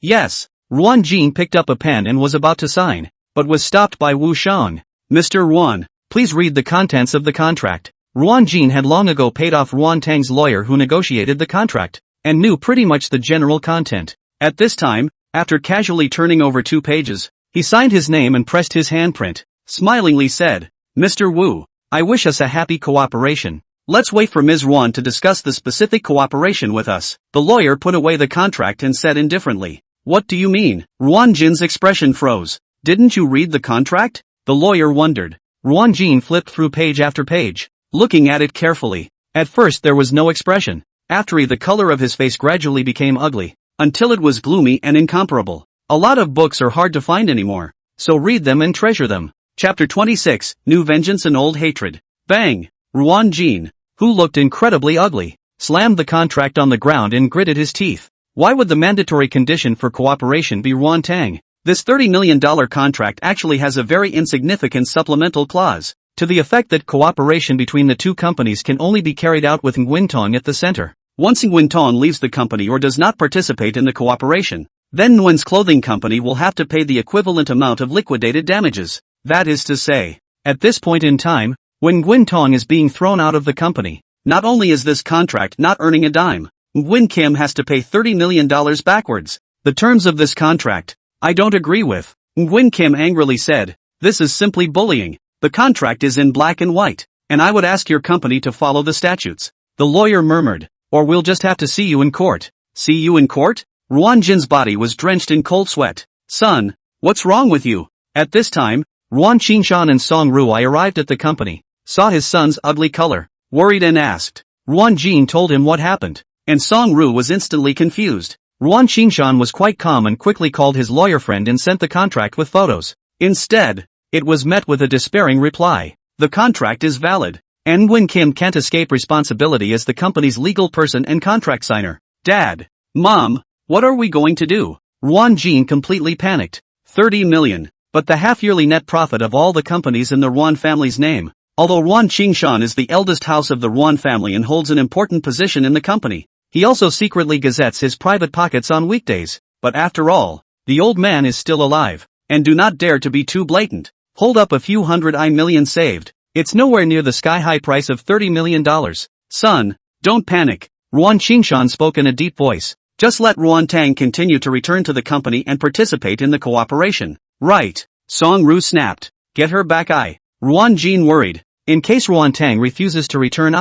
Yes. Ruan Jin picked up a pen and was about to sign, but was stopped by Wu Shang. Mr. Ruan, please read the contents of the contract. Ruan Jin had long ago paid off Ruan Tang's lawyer who negotiated the contract, and knew pretty much the general content. At this time, after casually turning over 2 pages, he signed his name and pressed his handprint, smilingly said, Mr. Wu, I wish us a happy cooperation. Let's wait for Ms. Ruan to discuss the specific cooperation with us. The lawyer put away the contract and said indifferently, What do you mean? Ruan Jin's expression froze. Didn't you read the contract? The lawyer wondered. Ruan Jin flipped through page after page, looking at it carefully. At first there was no expression. After the color of his face gradually became ugly, until it was gloomy and incomparable. A lot of books are hard to find anymore, so read them and treasure them. Chapter 26, New Vengeance and Old Hatred. Bang! Ruan Jin, who looked incredibly ugly, slammed the contract on the ground and gritted his teeth. Why would the mandatory condition for cooperation be Ruan Tang? This $30 million contract actually has a very insignificant supplemental clause, to the effect that cooperation between the two companies can only be carried out with Nguyen Tong at the center. Once Nguyen Tong leaves the company or does not participate in the cooperation, then Nguyen's clothing company will have to pay the equivalent amount of liquidated damages. That is to say, at this point in time, when Nguyen Tong is being thrown out of the company, not only is this contract not earning a dime, Nguyen Kim has to pay $30 million backwards. The terms of this contract, I don't agree with, Nguyen Kim angrily said. This is simply bullying. The contract is in black and white, and I would ask your company to follow the statutes. The lawyer murmured, or we'll just have to see you in court. See you in court? Ruan Jin's body was drenched in cold sweat. Son, what's wrong with you? At this time, Ruan Qinshan and Song Ruai arrived at the company, saw his son's ugly color, worried and asked, Ruan Jin told him what happened, and Song Ru was instantly confused. Ruan Qingshan was quite calm and quickly called his lawyer friend and sent the contract with photos. Instead, it was met with a despairing reply. The contract is valid. Nguyen Kim can't escape responsibility as the company's legal person and contract signer. Dad. Mom, what are we going to do? Ruan Jin completely panicked. 30 million. But the half-yearly net profit of all the companies in the Ruan family's name. Although Ruan Qingshan is the eldest house of the Ruan family and holds an important position in the company, he also secretly gazettes his private pockets on weekdays. But after all, the old man is still alive. And do not dare to be too blatant. Hold up a few hundred million saved. It's nowhere near the sky-high price of $30 million. Son, don't panic. Ruan Qingshan spoke in a deep voice. Just let Ruan Tang continue to return to the company and participate in the cooperation. Right. Song Ru snapped. Get her back. Ruan Jin worried. In case Ruan Tang refuses to return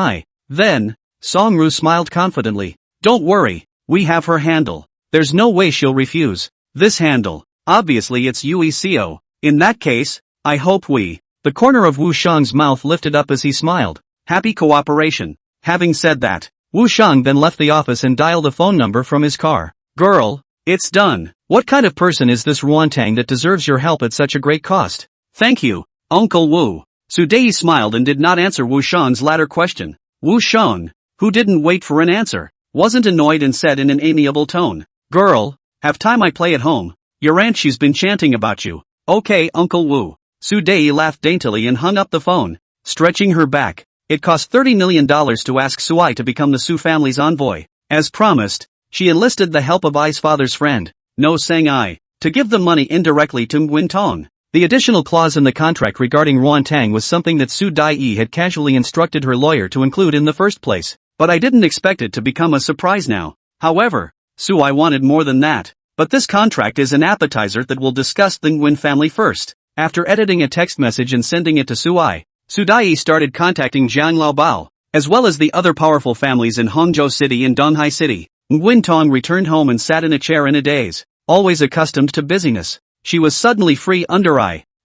then, Song Ru smiled confidently. Don't worry, we have her handle. There's no way she'll refuse. This handle. Obviously it's UECO. In that case, I hope we. The corner of Wu Shang's mouth lifted up as he smiled. Happy cooperation. Having said that, Wu Shang then left the office and dialed a phone number from his car. Girl, it's done. What kind of person is this Ruan Tang that deserves your help at such a great cost? Thank you, Uncle Wu. Su Dei smiled and did not answer Wu Shang's latter question. Wu Shang, who didn't wait for an answer, wasn't annoyed and said in an amiable tone. Girl, have time I play at home. Your aunt she's been chanting about you. Okay Uncle Wu. Su Dei laughed daintily and hung up the phone, stretching her back. It cost $30 million to ask Sui to become the Su family's envoy. As promised, she enlisted the help of Ai's father's friend, No Sang Ai, to give the money indirectly to Nguyen Tong. The additional clause in the contract regarding Ruan Tang was something that Su Dai had casually instructed her lawyer to include in the first place, but I didn't expect it to become a surprise now. However, Su I wanted more than that. But this contract is an appetizer that will discuss the Nguyen family first. After editing a text message and sending it to Sui, Su Dai started contacting Jiang Laobao, as well as the other powerful families in Hangzhou City and Donghai City. Nguyen Tong returned home and sat in a chair in a daze, always accustomed to busyness. She was suddenly free under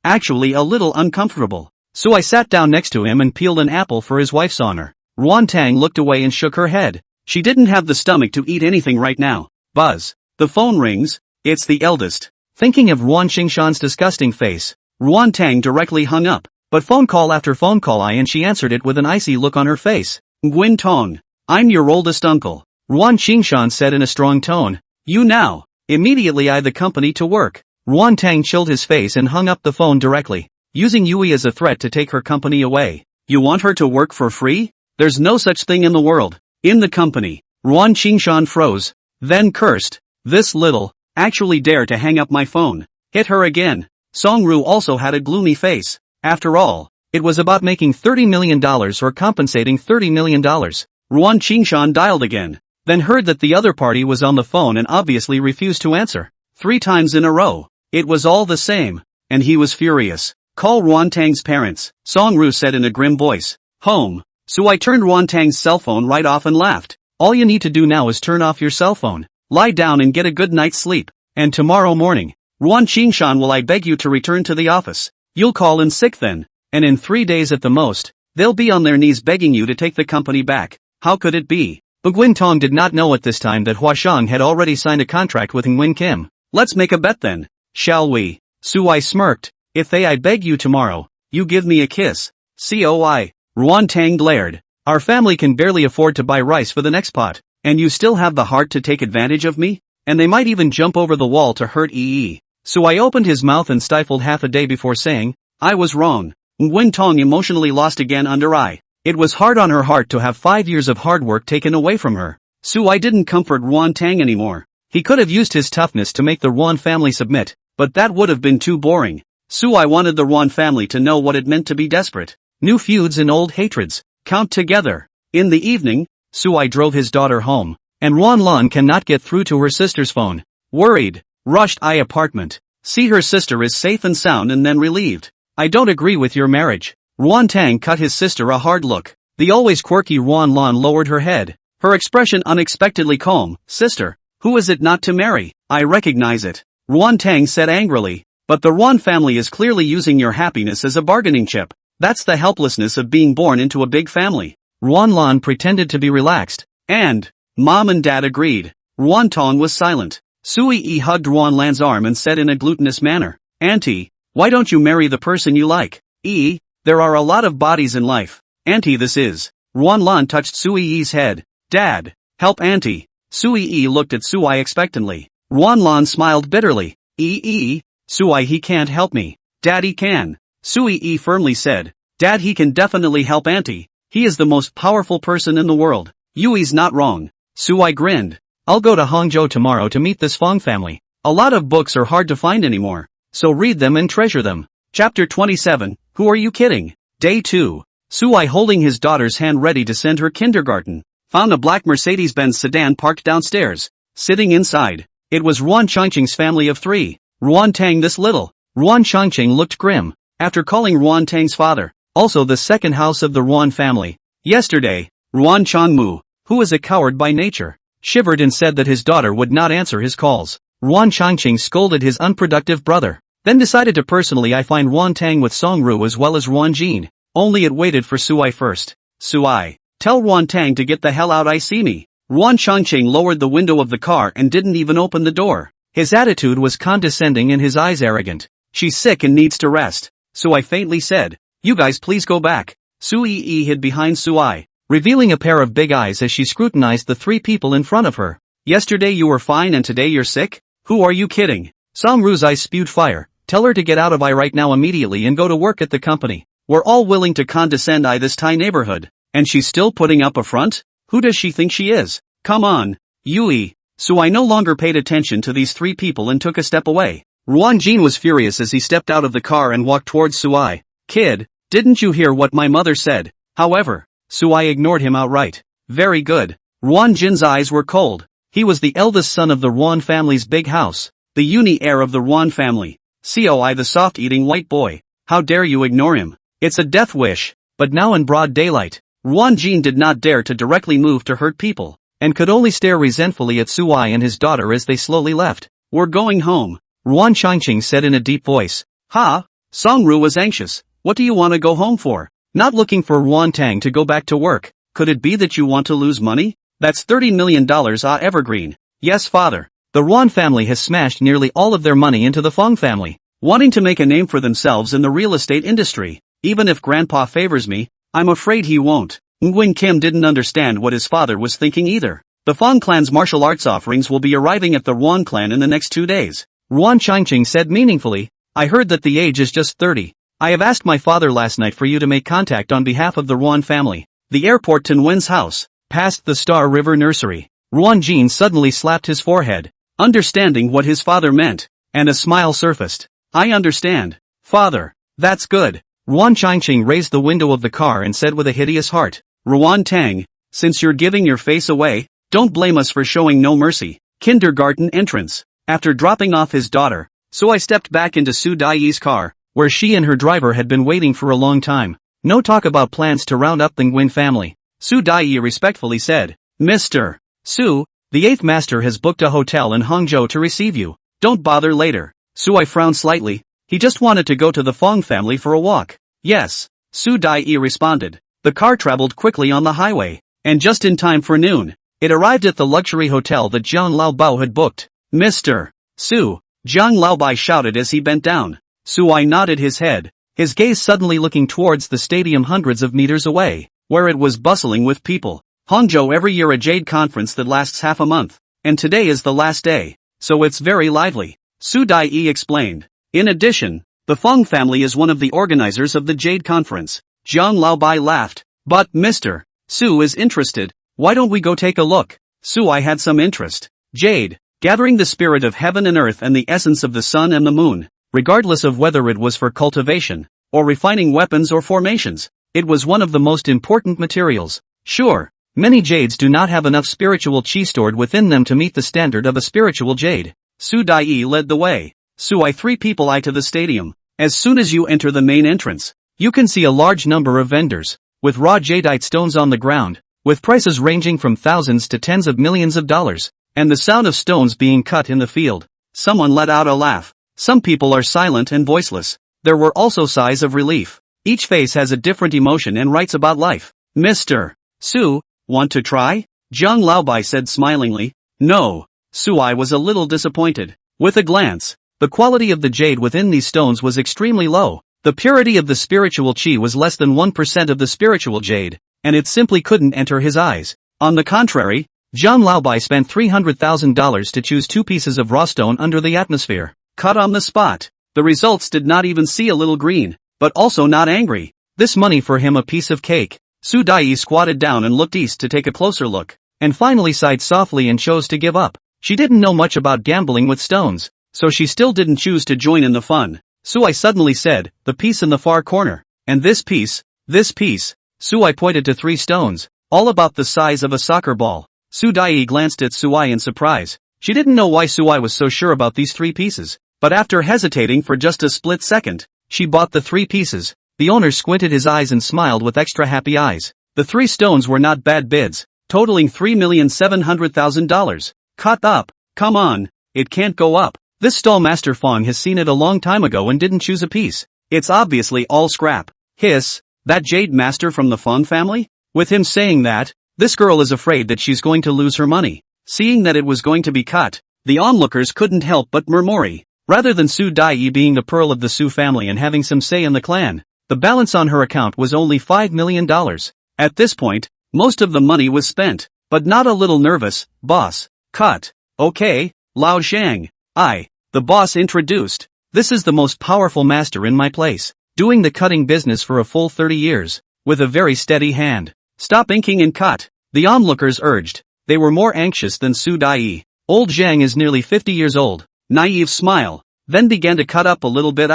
actually a little uncomfortable. Sui sat down next to him and peeled an apple for his wife's honor. Ruan Tang looked away and shook her head. She didn't have the stomach to eat anything right now. Buzz. The phone rings. It's the eldest. Thinking of Ruan Qingshan's disgusting face, Ruan Tang directly hung up. But phone call after phone call and she answered it with an icy look on her face. Nguyen Tong. I'm your oldest uncle. Ruan Qingshan said in a strong tone. You now. Immediately the company to work. Ruan Tang chilled his face and hung up the phone directly, using Yui as a threat to take her company away. You want her to work for free? There's no such thing in the world. In the company. Ruan Qingshan froze, then cursed. This little, actually dare to hang up my phone. Hit her again. Song Ru also had a gloomy face. After all, it was about making $30 million or compensating $30 million. Ruan Qingshan dialed again, then heard that the other party was on the phone and obviously refused to answer. 3 times in a row. It was all the same, and he was furious. Call Ruan Tang's parents, Song Ru said in a grim voice. Home. So I turned Ruan Tang's cell phone right off and laughed. All you need to do now is turn off your cell phone, lie down and get a good night's sleep. And tomorrow morning, Ruan Qingshan will I beg you to return to the office. You'll call in sick then, and in 3 days at the most, they'll be on their knees begging you to take the company back. How could it be? But Nguyen Tong did not know at this time that Hua Shang had already signed a contract with Nguyen Kim. Let's make a bet then. Shall we? Sui smirked. If I beg you tomorrow, you give me a kiss. COI. Ruan Tang glared. Our family can barely afford to buy rice for the next pot, and you still have the heart to take advantage of me? And they might even jump over the wall to hurt EE. Sui opened his mouth and stifled half a day before saying, I was wrong. Nguyen Tong emotionally lost again under It was hard on her heart to have 5 years of hard work taken away from her. Sui didn't comfort Ruan Tang anymore. He could have used his toughness to make the Ruan family submit, but that would have been too boring. Sui wanted the Ruan family to know what it meant to be desperate. New feuds and old hatreds, count together. In the evening, Sui drove his daughter home, and Ruan Lan cannot get through to her sister's phone. Worried, rushed apartment. See her sister is safe and sound and then relieved. I don't agree with your marriage. Ruan Tang cut his sister a hard look. The always quirky Ruan Lan lowered her head, her expression unexpectedly calm. Sister, who is it not to marry? I recognize it. Ruan Tang said angrily. But the Ruan family is clearly using your happiness as a bargaining chip. That's the helplessness of being born into a big family. Ruanlan pretended to be relaxed. And Mom and Dad agreed. Ruantong was silent. Sui hugged Ruanlan's arm and said in a glutinous manner, Auntie, why don't you marry the person you like? There are a lot of bodies in life. Auntie, this is. Ruanlan touched Sui-Yi's head. Dad, help Auntie. Sui-Yi looked at Sui expectantly. Ruanlan smiled bitterly. Sui, he can't help me. Daddy can. Sui-Yi firmly said. Dad, he can definitely help Auntie. He is the most powerful person in the world. Yui's not wrong. Sui grinned. I'll go to Hangzhou tomorrow to meet this Fong family. A lot of books are hard to find anymore. So read them and treasure them. Chapter 27, Who Are You Kidding? Day 2. Sui, holding his daughter's hand ready to send her kindergarten, found a black Mercedes-Benz sedan parked downstairs. Sitting inside, it was Ruan Changqing's family of 3. Ruan Tang this little. Ruan Changqing looked grim. After calling Ruan Tang's father, also the second house of the Ruan family, yesterday, Ruan Changmu, who is a coward by nature, shivered and said that his daughter would not answer his calls. Ruan Changqing scolded his unproductive brother, then decided to personally find Ruan Tang with Songru as well as Ruan Jin. Only it waited for Sui first. Sui, tell Ruan Tang to get the hell out, I see me. Ruan Changqing lowered the window of the car and didn't even open the door. His attitude was condescending and his eyes arrogant. She's sick and needs to rest. Sui faintly said. You guys please go back. Sui hid behind Sui, revealing a pair of big eyes as she scrutinized the 3 people in front of her. Yesterday you were fine and today you're sick? Who are you kidding? Songru's eyes spewed fire. Tell her to get out of right now immediately and go to work at the company. We're all willing to condescend this Thai neighborhood. And she's still putting up a front? Who does she think she is? Come on. Yui. Sui no longer paid attention to these 3 people and took a step away. Ruan Jin was furious as he stepped out of the car and walked towards Sui. Kid, didn't you hear what my mother said? However, Sui ignored him outright. Very good. Ruan Jin's eyes were cold. He was the eldest son of the Ruan family's big house, the uni heir of the Ruan family. Coi the soft-eating white boy. How dare you ignore him? It's a death wish. But now in broad daylight, Ruan Jin did not dare to directly move to hurt people, and could only stare resentfully at Sui and his daughter as they slowly left. We're going home, Ruan Changqing said in a deep voice. Ha? Songru was anxious. What do you want to go home for? Not looking for Ruan Tang to go back to work. Could it be that you want to lose money? That's $30 million evergreen. Yes, father. The Ruan family has smashed nearly all of their money into the Fong family, wanting to make a name for themselves in the real estate industry. Even if grandpa favors me, I'm afraid he won't. Nguyen Kim didn't understand what his father was thinking either. The Fong clan's martial arts offerings will be arriving at the Ruan clan in the next 2 days. Ruan Changqing said meaningfully. I heard that the age is just 30. I have asked my father last night for you to make contact on behalf of the Ruan family. The airport to Nguyen's house, past the Star River Nursery. Ruan Jin suddenly slapped his forehead, understanding what his father meant, and a smile surfaced. I understand, father. That's good. Ruan Changqing raised the window of the car and said with a hideous heart, Ruan Tang, since you're giving your face away, don't blame us for showing no mercy. Kindergarten entrance. After dropping off his daughter, Sui stepped back into Su Daiyi's car, where she and her driver had been waiting for a long time. No talk about plans to round up the Nguyen family. Su Daiyi respectfully said, Mr. Su, the 8th master has booked a hotel in Hangzhou to receive you. Don't bother later. Sui frowned slightly. He just wanted to go to the Fong family for a walk. Yes, Su Daiyi responded. The car traveled quickly on the highway, and just in time for noon, it arrived at the luxury hotel that Jiang Laobao had booked. Mr. Su, Jiang Laobai shouted as he bent down. Sui nodded his head, his gaze suddenly looking towards the stadium hundreds of meters away, where it was bustling with people. Hangzhou every year a Jade conference that lasts half a month, and today is the last day, so it's very lively, Su Daiyi explained. In addition, the Fong family is one of the organizers of the Jade conference. Jiang Laobai laughed. But Mr. Su is interested. Why don't we go take a look? Sui had some interest. Jade, gathering the spirit of heaven and earth and the essence of the sun and the moon, regardless of whether it was for cultivation, or refining weapons or formations, it was one of the most important materials. Sure, many jades do not have enough spiritual chi stored within them to meet the standard of a spiritual jade. Su Daiyi led the way. Sui 3 people to the stadium. As soon as you enter the main entrance, you can see a large number of vendors, with raw jadeite stones on the ground, with prices ranging from thousands to tens of millions of dollars, and the sound of stones being cut in the field. Someone let out a laugh. Some people are silent and voiceless. There were also sighs of relief. Each face has a different emotion and writes about life. Mr. Su, want to try? Jiang Laobai said smilingly. No. Suai was a little disappointed. With a glance, the quality of the jade within these stones was extremely low. The purity of the spiritual qi was less than 1% of the spiritual jade, and it simply couldn't enter his eyes. On the contrary, Jiang Laobai spent $300,000 to choose 2 pieces of raw stone under the atmosphere. Cut on the spot. The results did not even see a little green, but also not angry. This money for him a piece of cake. Su Dai squatted down and looked east to take a closer look, and finally sighed softly and chose to give up. She didn't know much about gambling with stones, so she still didn't choose to join in the fun. Suai suddenly said, the piece in the far corner. And this piece. Suai pointed to 3 stones, all about the size of a soccer ball. Su Dai glanced at Suai in surprise. She didn't know why Suai was so sure about these 3 pieces, but after hesitating for just a split second, she bought the 3 pieces. The owner squinted his eyes and smiled with extra happy eyes. The 3 stones were not bad bids, totaling $3,700,000. Cut up. Come on. It can't go up. This stall master Fong has seen it a long time ago and didn't choose a piece. It's obviously all scrap. Hiss. That jade master from the Fong family? With him saying that, this girl is afraid that she's going to lose her money. Seeing that it was going to be cut, the onlookers couldn't help but murmur. Rather than Su Dai being the pearl of the Su family and having some say in the clan, the balance on her account was only $5 million. At this point, most of the money was spent, but not a little nervous. Boss. Cut. Okay, Lao Shang. The boss introduced. This is the most powerful master in my place, doing the cutting business for a full 30 years, with a very steady hand. Stop inking and cut, the onlookers urged. They were more anxious than Su Dai. Old Zhang is nearly 50 years old. Naive smile, then began to cut up a little bit.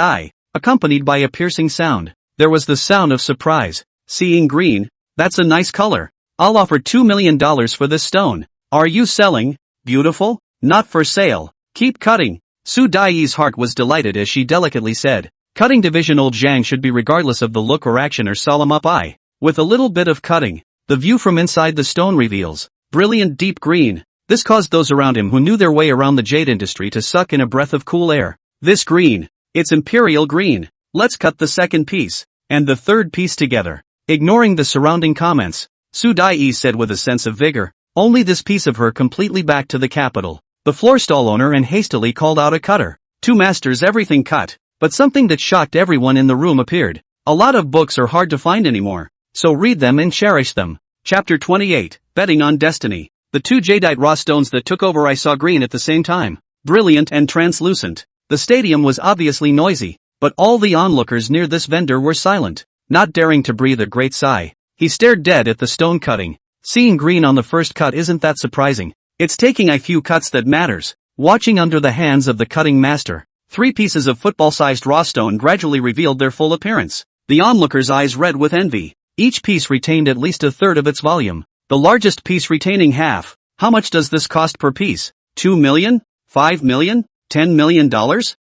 Accompanied by a piercing sound. There was the sound of surprise. Seeing green, that's a nice color. I'll offer $2 million for this stone. Are you selling? Beautiful? Not for sale. Keep cutting. Su Dai's heart was delighted as she delicately said, cutting division old Zhang should be regardless of the look or action or solemn up eye. With a little bit of cutting, the view from inside the stone reveals brilliant deep green. This caused those around him who knew their way around the jade industry to suck in a breath of cool air. This green. It's imperial green. Let's cut the second piece. And the third piece together. Ignoring the surrounding comments, Su Dai said with a sense of vigor, only this piece of her completely back to the capital. The floor stall owner and hastily called out a cutter. 2 masters everything cut, but something that shocked everyone in the room appeared. A lot of books are hard to find anymore, so read them and cherish them. Chapter 28, Betting on Destiny. The 2 jadeite raw stones that took over I saw green at the same time. Brilliant and translucent. The stadium was obviously noisy, but all the onlookers near this vendor were silent, not daring to breathe a great sigh. He stared dead at the stone cutting. Seeing green on the first cut isn't that surprising. It's taking a few cuts that matters. Watching under the hands of the cutting master, 3 pieces of football-sized raw stone gradually revealed their full appearance. The onlookers' eyes read with envy. Each piece retained at least a third of its volume. The largest piece retaining half. How much does this cost per piece? $2 million? $5 million? $10 million?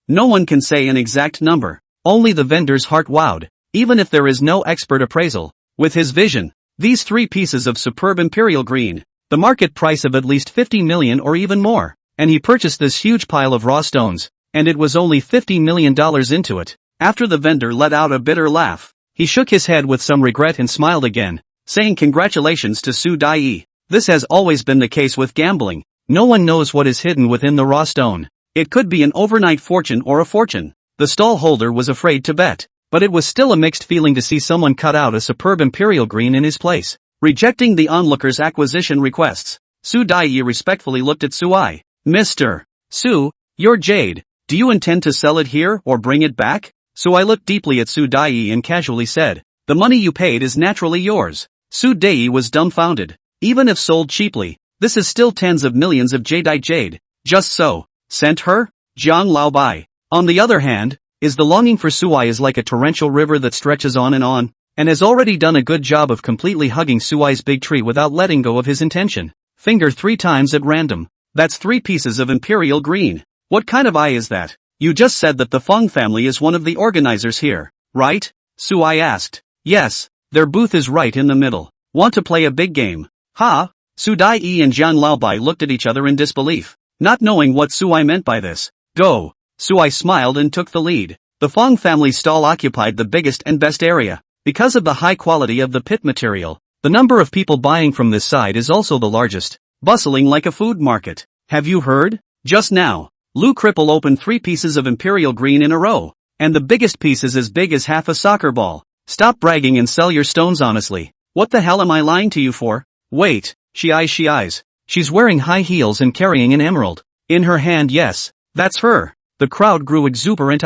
No one can say an exact number. Only the vendor's heart wowed, even if there is no expert appraisal. With his vision, these 3 pieces of superb imperial green, the market price of at least $50 million or even more, and he purchased this huge pile of raw stones, and it was only $50 million into it. After the vendor let out a bitter laugh, he shook his head with some regret and smiled again, saying congratulations to Su Dai. This has always been the case with gambling. No one knows what is hidden within the raw stone. It could be an overnight fortune or a fortune. The stall holder was afraid to bet, but it was still a mixed feeling to see someone cut out a superb imperial green in his place. Rejecting the onlookers' acquisition requests, Su Dai respectfully looked at Suai. Mr. Su, your jade, do you intend to sell it here or bring it back? Suai looked deeply at Su Dai and casually said, the money you paid is naturally yours. Su Dai was dumbfounded. Even if sold cheaply, this is still tens of millions of jadeite jade. Just so. Sent her? Jiang Laobai. On the other hand, is the longing for Suai is like a torrential river that stretches on, and has already done a good job of completely hugging Suai's big tree without letting go of his intention. Finger 3 times at random. That's 3 pieces of imperial green. What kind of eye is that? You just said that the Fong family is one of the organizers here, right? Suai asked. Yes, their booth is right in the middle. Want to play a big game? Ha? Su Dai and Jiang Laobai looked at each other in disbelief, not knowing what Suai meant by this. Go. Suai smiled and took the lead. The Fong family stall occupied the biggest and best area. Because of the high quality of the pit material, the The number of people buying from this side is also the largest, bustling like a food market. Have you heard? Just now, Lou Cripple opened 3 pieces of Imperial Green in a row, and the biggest piece is as big as half a soccer ball. Stop bragging and sell your stones honestly. What the hell am I lying to you for? Wait, she eyes. She's wearing high heels and carrying an emerald. In her hand, yes, that's her. The crowd grew exuberant.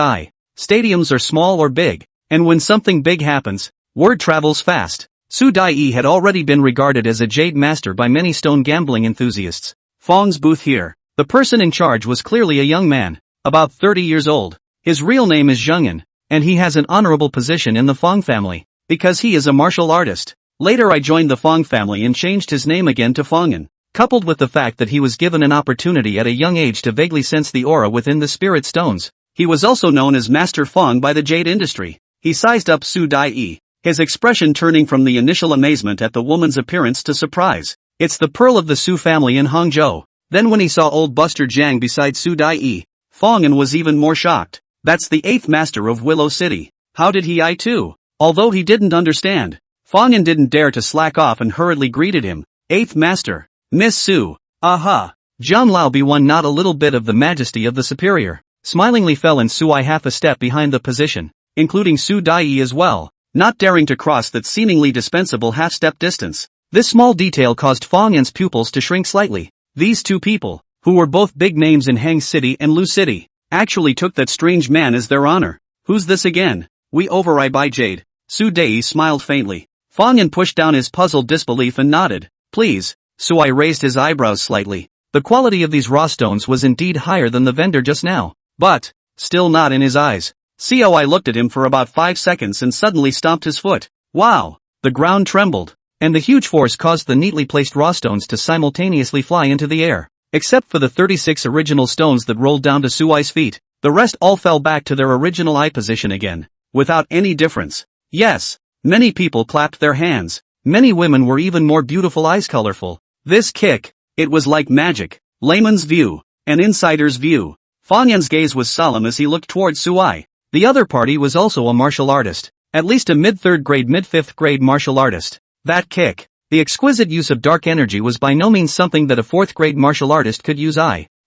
Stadiums are small or big, and when something big happens, word travels fast. Su Dai had already been regarded as a jade master by many stone gambling enthusiasts. Fong's booth here. The person in charge was clearly a young man, about 30 years old. His real name is Zhengyan, and he has an honorable position in the Fong family, because he is a martial artist. Later I joined the Fong family and changed his name again to Fongyan. Coupled with the fact that he was given an opportunity at a young age to vaguely sense the aura within the spirit stones, he was also known as Master Fong by the jade industry. He sized up Su Dai, his expression turning from the initial amazement at the woman's appearance to surprise. It's the pearl of the Su family in Hangzhou. Then when he saw old Buster Jiang beside Su Dai, Fongyan was even more shocked. That's the 8th master of Willow City. How did he too? Although he didn't understand, Fongyan didn't dare to slack off and hurriedly greeted him. 8th master, Miss Su. Aha. Zhang Laobi won not a little bit of the majesty of the superior. Smilingly fell in Sui half a step behind the position, including Su Dai as well, not daring to cross that seemingly dispensable half-step distance. This small detail caused Fongyan's pupils to shrink slightly. These two people, who were both big names in Hang City and Lu City, actually took that strange man as their honor. Who's this again? We override by Jade. Su Dai smiled faintly. Fongyan pushed down his puzzled disbelief and nodded. Please. Sui raised his eyebrows slightly. The quality of these raw stones was indeed higher than the vendor just now. But, still not in his eyes. Coi looked at him for about 5 seconds and suddenly stomped his foot. Wow! The ground trembled, and the huge force caused the neatly placed raw stones to simultaneously fly into the air. Except for the 36 original stones that rolled down to Sui's feet, the rest all fell back to their original eye position again, without any difference. Yes, many people clapped their hands. Many women were even more beautiful eyes colorful. This kick, it was like magic. Layman's view, an insider's view. Fongyan's gaze was solemn as he looked towards Sui. The other party was also a martial artist, at least a mid-3rd grade mid-5th grade martial artist. That kick, the exquisite use of dark energy was by no means something that a 4th grade martial artist could use.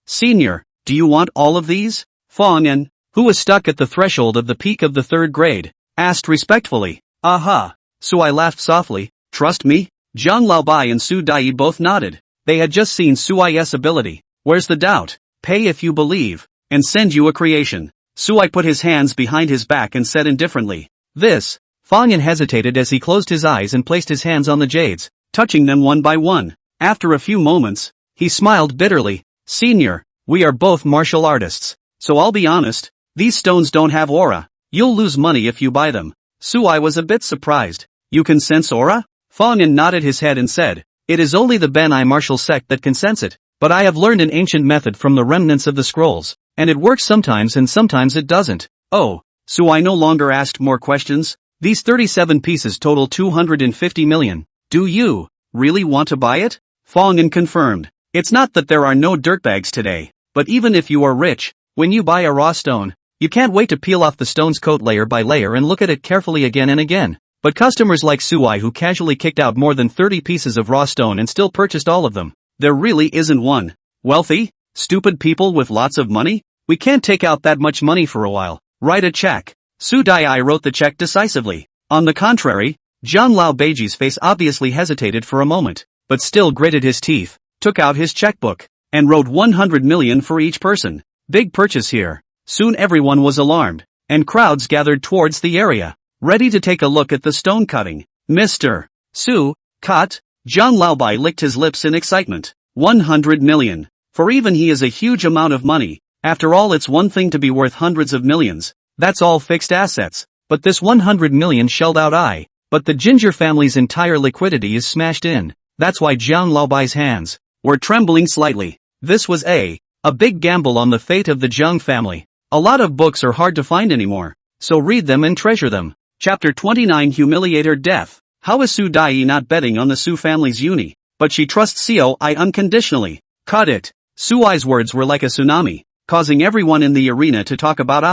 Senior, do you want all of these? Fongyan, who was stuck at the threshold of the peak of the 3rd grade, asked respectfully. Aha. Sui laughed softly. Trust me? Zhang Laobai and Su Dai both nodded. They had just seen Sui's ability. Where's the doubt? Pay if you believe, and send you a creation. Sui put his hands behind his back and said indifferently. This. Fongyan hesitated as he closed his eyes and placed his hands on the jades, touching them one by one. After a few moments, he smiled bitterly. Senior, we are both martial artists, so I'll be honest, these stones don't have aura. You'll lose money if you buy them. Sui was a bit surprised. You can sense aura? Fongyan nodded his head and said, it is only the Benai martial sect that can sense it, but I have learned an ancient method from the remnants of the scrolls, and it works sometimes and sometimes it doesn't. Oh, Sui no longer asked more questions. These 37 pieces total 250 million. Do you really want to buy it? Fongyan confirmed. It's not that there are no dirtbags today, but even if you are rich, when you buy a raw stone, you can't wait to peel off the stone's coat layer by layer and look at it carefully again and again. But customers like Sui who casually kicked out more than 30 pieces of raw stone and still purchased all of them, there really isn't one. Wealthy? Stupid people with lots of money? We can't take out that much money for a while. Write a check. Su Dai wrote the check decisively. On the contrary, Zhang Lao Beiji's face obviously hesitated for a moment, but still gritted his teeth, took out his checkbook, and wrote 100 million for each person. Big purchase here. Soon everyone was alarmed, and crowds gathered towards the area, ready to take a look at the stone cutting. Mr. Su, cut? Zhang Laobai licked his lips in excitement. 100 million. For even he is a huge amount of money. After all, it's one thing to be worth hundreds of millions. That's all fixed assets. But this 100 million shelled out but the Ginger family's entire liquidity is smashed in. That's why Zhang Laobai's hands were trembling slightly. This was a big gamble on the fate of the Zhang family. A lot of books are hard to find anymore, so read them and treasure them. Chapter 29 Humiliator Death. How is Su Dai not betting on the Su family's uni? But she trusts Coi unconditionally. Cut it. Sui's words were like a tsunami, causing everyone in the arena to talk about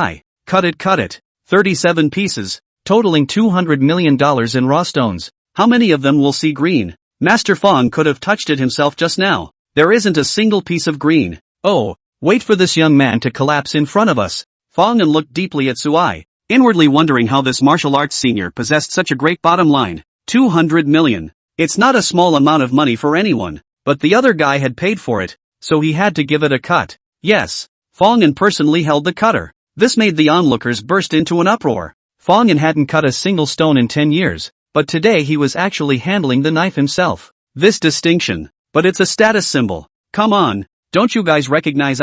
Cut it. 37 pieces, totaling $200 million in raw stones. How many of them will see green? Master Fong could have touched it himself just now. There isn't a single piece of green. Oh, wait for this young man to collapse in front of us. Fong and looked deeply at Suai, inwardly wondering how this martial arts senior possessed such a great bottom line. 200 million. It's not a small amount of money for anyone, but the other guy had paid for it, so he had to give it a cut. Yes, Fong and personally held the cutter. This made the onlookers burst into an uproar. Fong and hadn't cut a single stone in 10 years, but today he was actually handling the knife himself. This distinction. But it's a status symbol. Come on, don't you guys recognize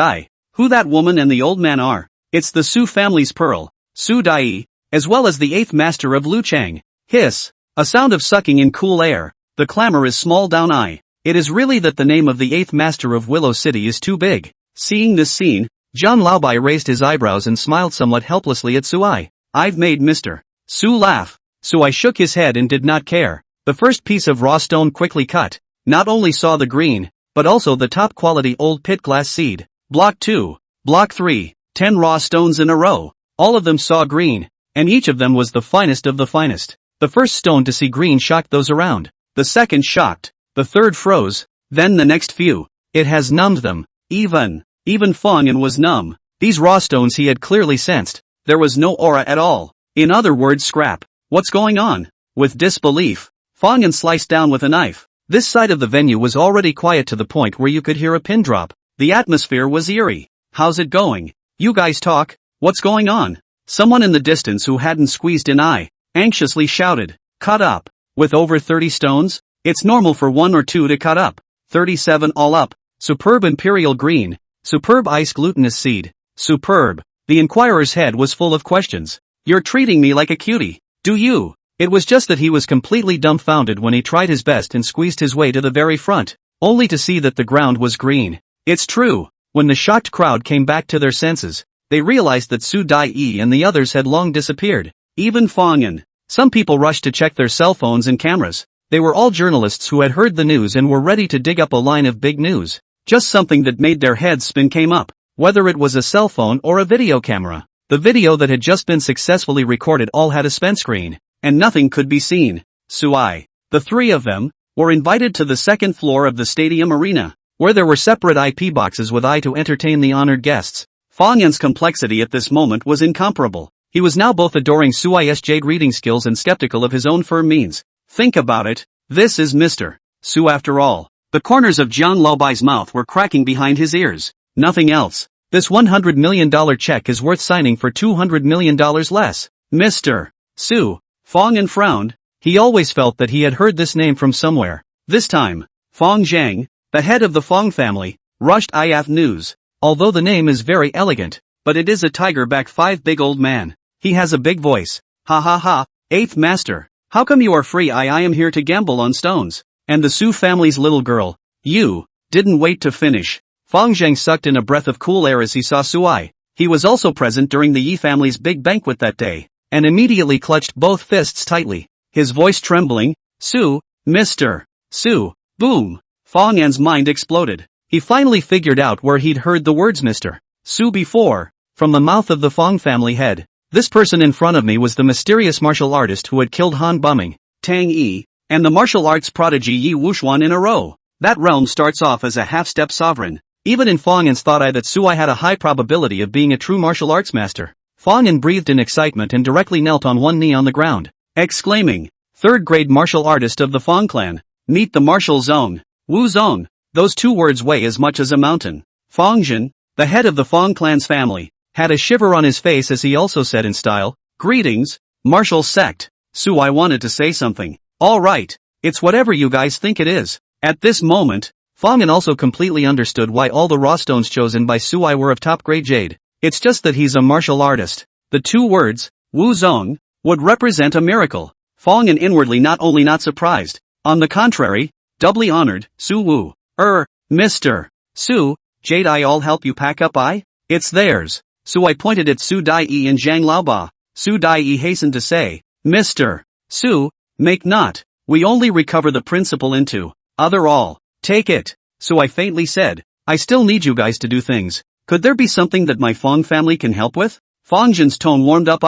who that woman and the old man are? It's the Su family's pearl, Su Dai, as well as the 8th master of Luchang. Hiss. A sound of sucking in cool air. The clamor is small down I. It is really that the name of the 8th master of Willow City is too big. Seeing this scene, Zhang Laobai raised his eyebrows and smiled somewhat helplessly at Suai. I've made Mr. Su laugh. Suai shook his head and did not care. The first piece of raw stone quickly cut. Not only saw the green, but also the top quality old pit glass seed. Block 2. Block 3. 10 raw stones in a row. All of them saw green, and each of them was the finest of the finest. The first stone to see green shocked those around. The second shocked. The third froze. Then the next few. It has numbed them. Even Fong'an was numb. These raw stones he had clearly sensed. There was no aura at all. In other words, scrap. What's going on? With disbelief, Fong'an sliced down with a knife. This side of the venue was already quiet to the point where you could hear a pin drop. The atmosphere was eerie. How's it going? You guys talk? What's going on? Someone in the distance who hadn't squeezed in anxiously shouted. Cut up. With over 30 stones? It's normal for 1 or 2 to cut up. 37 all up. Superb imperial green. Superb ice glutinous seed. Superb. The inquirer's head was full of questions. You're treating me like a cutie, do you? It was just that he was completely dumbfounded when he tried his best and squeezed his way to the very front, only to see that the ground was green. It's true. When the shocked crowd came back to their senses, they realized that Su Dai and the others had long disappeared. Even Fong'an. Some people rushed to check their cell phones and cameras. They were all journalists who had heard the news and were ready to dig up a line of big news. Just something that made their heads spin came up, whether it was a cell phone or a video camera. The video that had just been successfully recorded all had a spent screen, and nothing could be seen. Suai, the 3 of them, were invited to the 2nd floor of the stadium arena, where there were separate IP boxes with to entertain the honored guests. Fong'an's complexity at this moment was incomparable. He was now both adoring Suai's jade reading skills and skeptical of his own firm means. Think about it, this is Mr. Su after all. The corners of Jiang Laobai's mouth were cracking behind his ears. Nothing else. This $100 million check is worth signing for $200 million less. Mr. Su. Fong'an frowned. He always felt that he had heard this name from somewhere. This time, Fong Zhang, the head of the Fong family, rushed IF news. Although the name is very elegant, but it is a tiger-back 5 big old man. He has a big voice. Ha ha ha, 8th master. How come you are free? I am here to gamble on stones. And the Su family's little girl. You didn't wait to finish. Fong Zhang sucked in a breath of cool air as he saw Suai. He was also present during the Yi family's big banquet that day, and immediately clutched both fists tightly, his voice trembling. Su, Mr. Su, boom. Fong'an's mind exploded. He finally figured out where he'd heard the words Mr. Su before, from the mouth of the Fong family head. This person in front of me was the mysterious martial artist who had killed Han Bumming, Tang Yi, and the martial arts prodigy Yi Wuxuan in a row. That realm starts off as a half-step sovereign. Even in Fong'an's thought that Suai had a high probability of being a true martial arts master. Fong'an breathed in excitement and directly knelt on one knee on the ground, exclaiming, 3rd grade martial artist of the Fong clan. Meet the martial zone. Wu Zong. Those 2 words weigh as much as a mountain. Fong'an, the head of the Fong clan's family, had a shiver on his face as he also said in style, greetings, martial sect. Suai wanted to say something. All right, it's whatever you guys think it is. At this moment, Fong'an also completely understood why all the raw stones chosen by Suai were of top-grade jade. It's just that he's a martial artist. The 2 words, Wu Zong, would represent a miracle. Fong'an inwardly not only not surprised, on the contrary, doubly honored. Su Wu. Mr. Su, Jade I'll help you pack up It's theirs. Suai pointed at Su Dai and Zhang Laoba. Su Dai hastened to say, Mr. Su, make not. We only recover the principal into other all. Take it. Suai faintly said, I still need you guys to do things. Could there be something that my Fong family can help with? Fong'an's tone warmed up.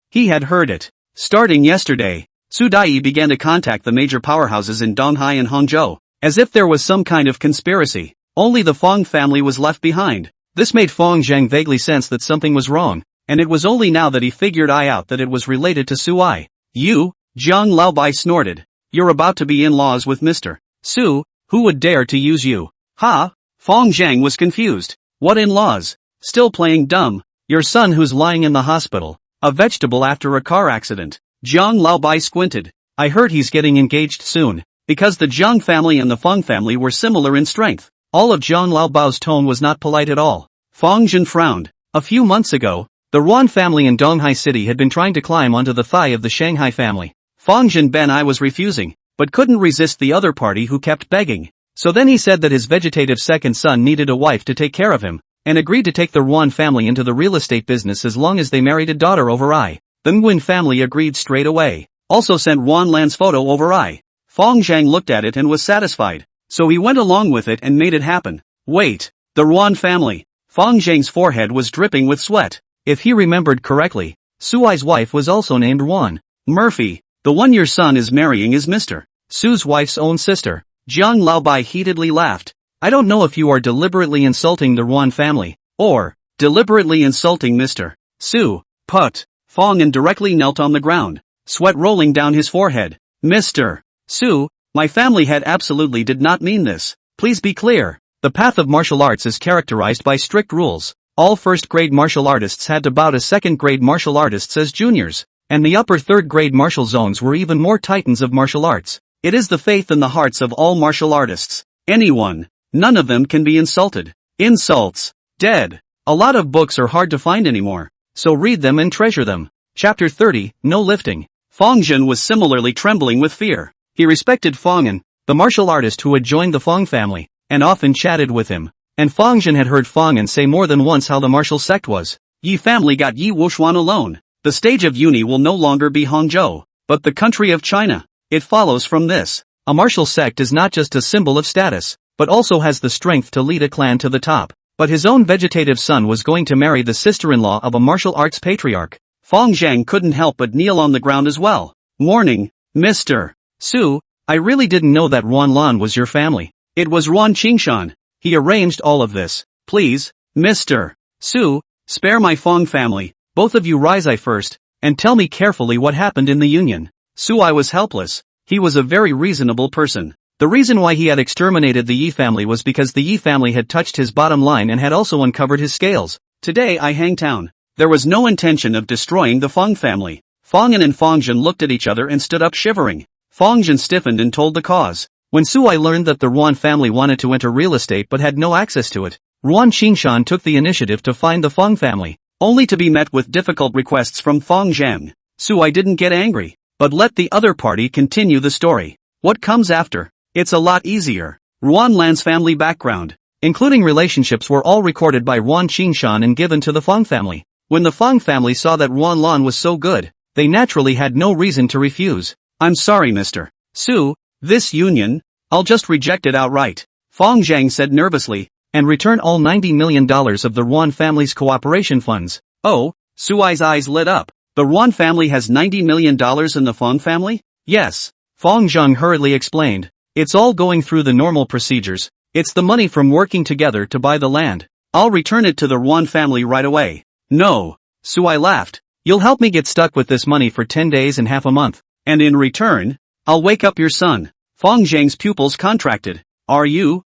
He had heard it. Starting yesterday, Su Dai began to contact the major powerhouses in Donghai and Hangzhou, as if there was some kind of conspiracy. Only the Fong family was left behind. This made Fong Zhang vaguely sense that something was wrong, and it was only now that he figured out that it was related to Su Ai. You? Jiang Laobai snorted. You're about to be in-laws with Mr. Su, who would dare to use you? Ha? Fong Zhang was confused. What in-laws? Still playing dumb. Your son who's lying in the hospital. A vegetable after a car accident. Jiang Laobai squinted. I heard he's getting engaged soon. Because the Jiang family and the Fong family were similar in strength. All of Jiang Laobao's tone was not polite at all. Fong Zhen frowned. A few months ago, the Ruan family in Donghai City had been trying to climb onto the thigh of the Shanghai family. Fong Zhen Ben I was refusing, but couldn't resist the other party who kept begging. So then he said that his vegetative second son needed a wife to take care of him, and agreed to take the Ruan family into the real estate business as long as they married a daughter over I. The Nguyen family agreed straight away. Also sent Wan Lan's photo over I. Fong Zhang looked at it and was satisfied. So he went along with it and made it happen. Wait, the Ruan family. Fong Zhang's forehead was dripping with sweat. If he remembered correctly, Su Ai's wife was also named Wan. Murphy, the one your son is marrying is Mr. Su's wife's own sister. Jiang Laobai heatedly laughed. I don't know if you are deliberately insulting the Ruan family, or deliberately insulting Mr. Su. Put. Fong and directly knelt on the ground, sweat rolling down his forehead. Mr. Su, my family head absolutely did not mean this. Please be clear. The path of martial arts is characterized by strict rules. All first-grade martial artists had to bow to second-grade martial artists as juniors, and the upper third-grade martial zones were even more titans of martial arts. It is the faith in the hearts of all martial artists. Anyone, none of them can be insulted. Insults. Dead. A lot of books are hard to find anymore, so read them and treasure them. Chapter 30, No Lifting. Fong Zhen was similarly trembling with fear. He respected Fong An, the martial artist who had joined the Fong family, and often chatted with him. And Fong Zhen had heard Fong An say more than once how the martial sect was. Yi family got Yi Wushuan alone. The stage of uni will no longer be Hangzhou, but the country of China. It follows from this. A martial sect is not just a symbol of status, but also has the strength to lead a clan to the top. But his own vegetative son was going to marry the sister-in-law of a martial arts patriarch. Fong Zhang couldn't help but kneel on the ground as well. Warning, Mr. Su, I really didn't know that Ruan Lan was your family. It was Ruan Qingshan. He arranged all of this. Please, Mr. Su, spare my Fong family. Both of you rise first, and tell me carefully what happened in the union. Su Ai was helpless. He was a very reasonable person. The reason why he had exterminated the Yi family was because the Yi family had touched his bottom line and had also uncovered his scales. Today I hang town. There was no intention of destroying the Fong family. Fong An and Fong Zhen looked at each other and stood up shivering. Fong Zhen stiffened and told the cause. When Su Ai learned that the Ruan family wanted to enter real estate but had no access to it, Ruan Qingshan took the initiative to find the Fong family, only to be met with difficult requests from Fong Zhang. Su Ai didn't get angry, but let the other party continue the story. What comes after? It's a lot easier. Ruan Lan's family background, including relationships, were all recorded by Ruan Qingshan and given to the Fong family. When the Fong family saw that Ruan Lan was so good, they naturally had no reason to refuse. I'm sorry, Mr. Su, this union, I'll just reject it outright. Fong Zhang said nervously, and return all $90 million of the Ruan family's cooperation funds. Oh, Su Ai's eyes lit up. The Ruan family has $90 million in the Fong family? Yes. Fong Zhang hurriedly explained. It's all going through the normal procedures. It's the money from working together to buy the land. I'll return it to the Ruan family right away. No. Su Ai laughed. You'll help me get stuck with this money for 10 days and half a month. And in return, I'll wake up your son. Fong Zhang's pupils contracted. Are you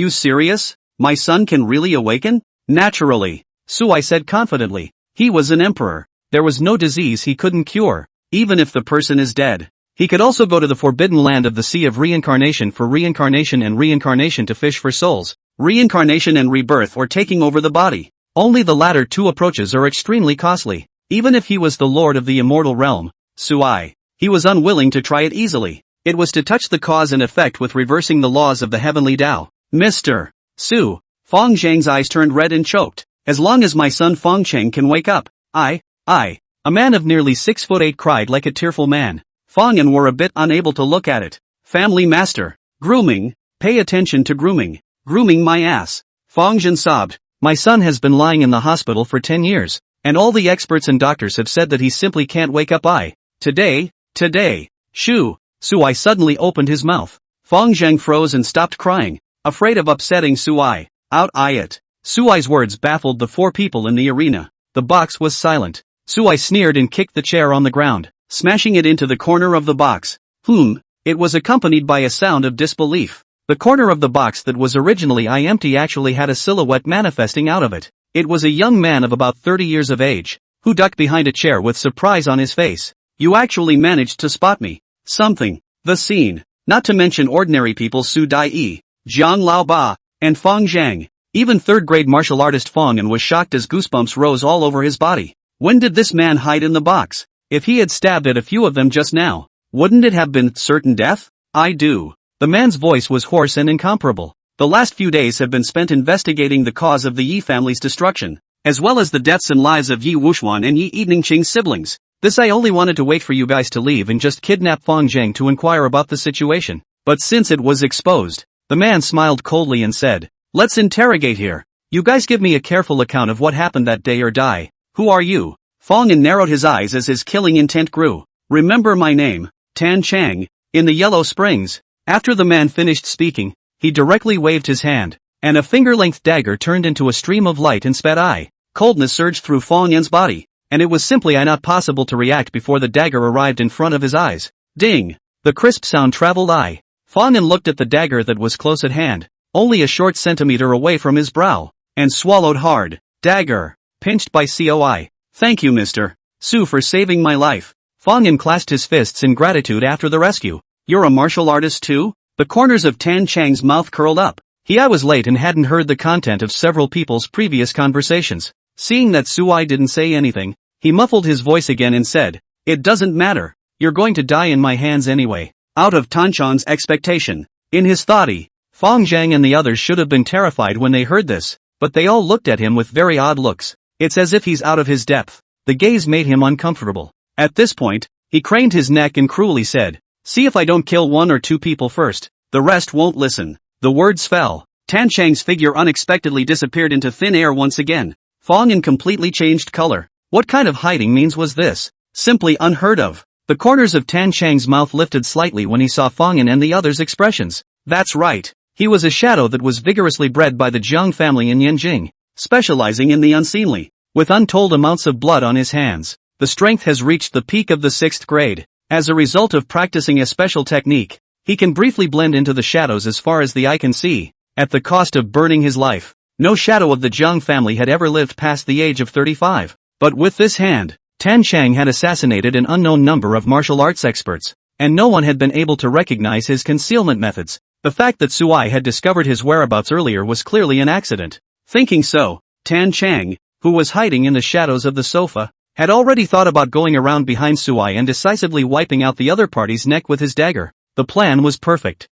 serious? My son can really awaken? Naturally. Su Ai said confidently. He was an emperor. There was no disease he couldn't cure, even if the person is dead. He could also go to the forbidden land of the Sea of Reincarnation for reincarnation and reincarnation to fish for souls, reincarnation and rebirth or taking over the body. Only the latter two approaches are extremely costly. Even if he was the lord of the immortal realm, Su Ai, he was unwilling to try it easily. It was to touch the cause and effect with reversing the laws of the heavenly Tao. Mr. Su, Fong Zhang's eyes turned red and choked. As long as my son Fong Cheng can wake up, I, a man of nearly 6'8" cried like a tearful man. Fong An were a bit unable to look at it. Family master. Grooming. Pay attention to grooming. Grooming my ass. Fong Zhen sobbed. My son has been lying in the hospital for 10 years, and all the experts and doctors have said that he simply can't wake up. Today, Shoo! Suai suddenly opened his mouth. Fong Zheng froze and stopped crying, afraid of upsetting Suai. Out it. Suai's words baffled the four people in the arena. The box was silent. Suai sneered and kicked the chair on the ground, smashing it into the corner of the box. It was accompanied by a sound of disbelief. The corner of the box that was originally empty actually had a silhouette manifesting out of it. It was a young man of about 30 years of age, who ducked behind a chair with surprise on his face. You actually managed to spot me. Something. The scene. Not to mention ordinary people Su Dai, Jiang Laoba, and Fong Zhang. Even third-grade martial artist Fong was shocked as goosebumps rose all over his body. When did this man hide in the box? If he had stabbed at a few of them just now, wouldn't it have been certain death? I do. The man's voice was hoarse and incomparable. The last few days have been spent investigating the cause of the Yi family's destruction, as well as the deaths and lives of Yi Wuxuan and Yi Yiningqing's siblings. I only wanted to wait for you guys to leave and just kidnap Fong Zheng to inquire about the situation. But since it was exposed, the man smiled coldly and said, let's interrogate here. You guys give me a careful account of what happened that day or die. Who are you? Fong narrowed his eyes as his killing intent grew. Remember my name, Tan Chang, in the Yellow Springs. After the man finished speaking, he directly waved his hand, and a finger-length dagger turned into a stream of light and sped. Coldness surged through Fong Yan's body, and it was simply not possible to react before the dagger arrived in front of his eyes. Ding! The crisp sound traveled. Fong Yan looked at the dagger that was close at hand, only a short centimeter away from his brow, and swallowed hard. Dagger. Pinched by COI. Thank you Mr. Su for saving my life. Fong Yan clasped his fists in gratitude after the rescue. You're a martial artist too? The corners of Tan Chang's mouth curled up. I was late and hadn't heard the content of several people's previous conversations. Seeing that Suai didn't say anything, he muffled his voice again and said, it doesn't matter. You're going to die in my hands anyway. Out of Tan Chang's expectation. In his thought, Fong Zhang and the others should have been terrified when they heard this, but they all looked at him with very odd looks. It's as if he's out of his depth. The gaze made him uncomfortable. At this point, he craned his neck and cruelly said, see if I don't kill one or two people first. The rest won't listen. The words fell. Tan Chang's figure unexpectedly disappeared into thin air once again. Fong Yan completely changed color. What kind of hiding means was this? Simply unheard of. The corners of Tan Chang's mouth lifted slightly when he saw Fong Yan and the others' expressions. That's right. He was a shadow that was vigorously bred by the Jiang family in Yanjing, specializing in the unseemly. With untold amounts of blood on his hands, the strength has reached the peak of the 6th grade. As a result of practicing a special technique, he can briefly blend into the shadows as far as the eye can see, at the cost of burning his life. No shadow of the Jiang family had ever lived past the age of 35. But with this hand, Tan Chang had assassinated an unknown number of martial arts experts, and no one had been able to recognize his concealment methods. The fact that Suai had discovered his whereabouts earlier was clearly an accident. Thinking so, Tan Chang, who was hiding in the shadows of the sofa, had already thought about going around behind Suai and decisively wiping out the other party's neck with his dagger. The plan was perfect.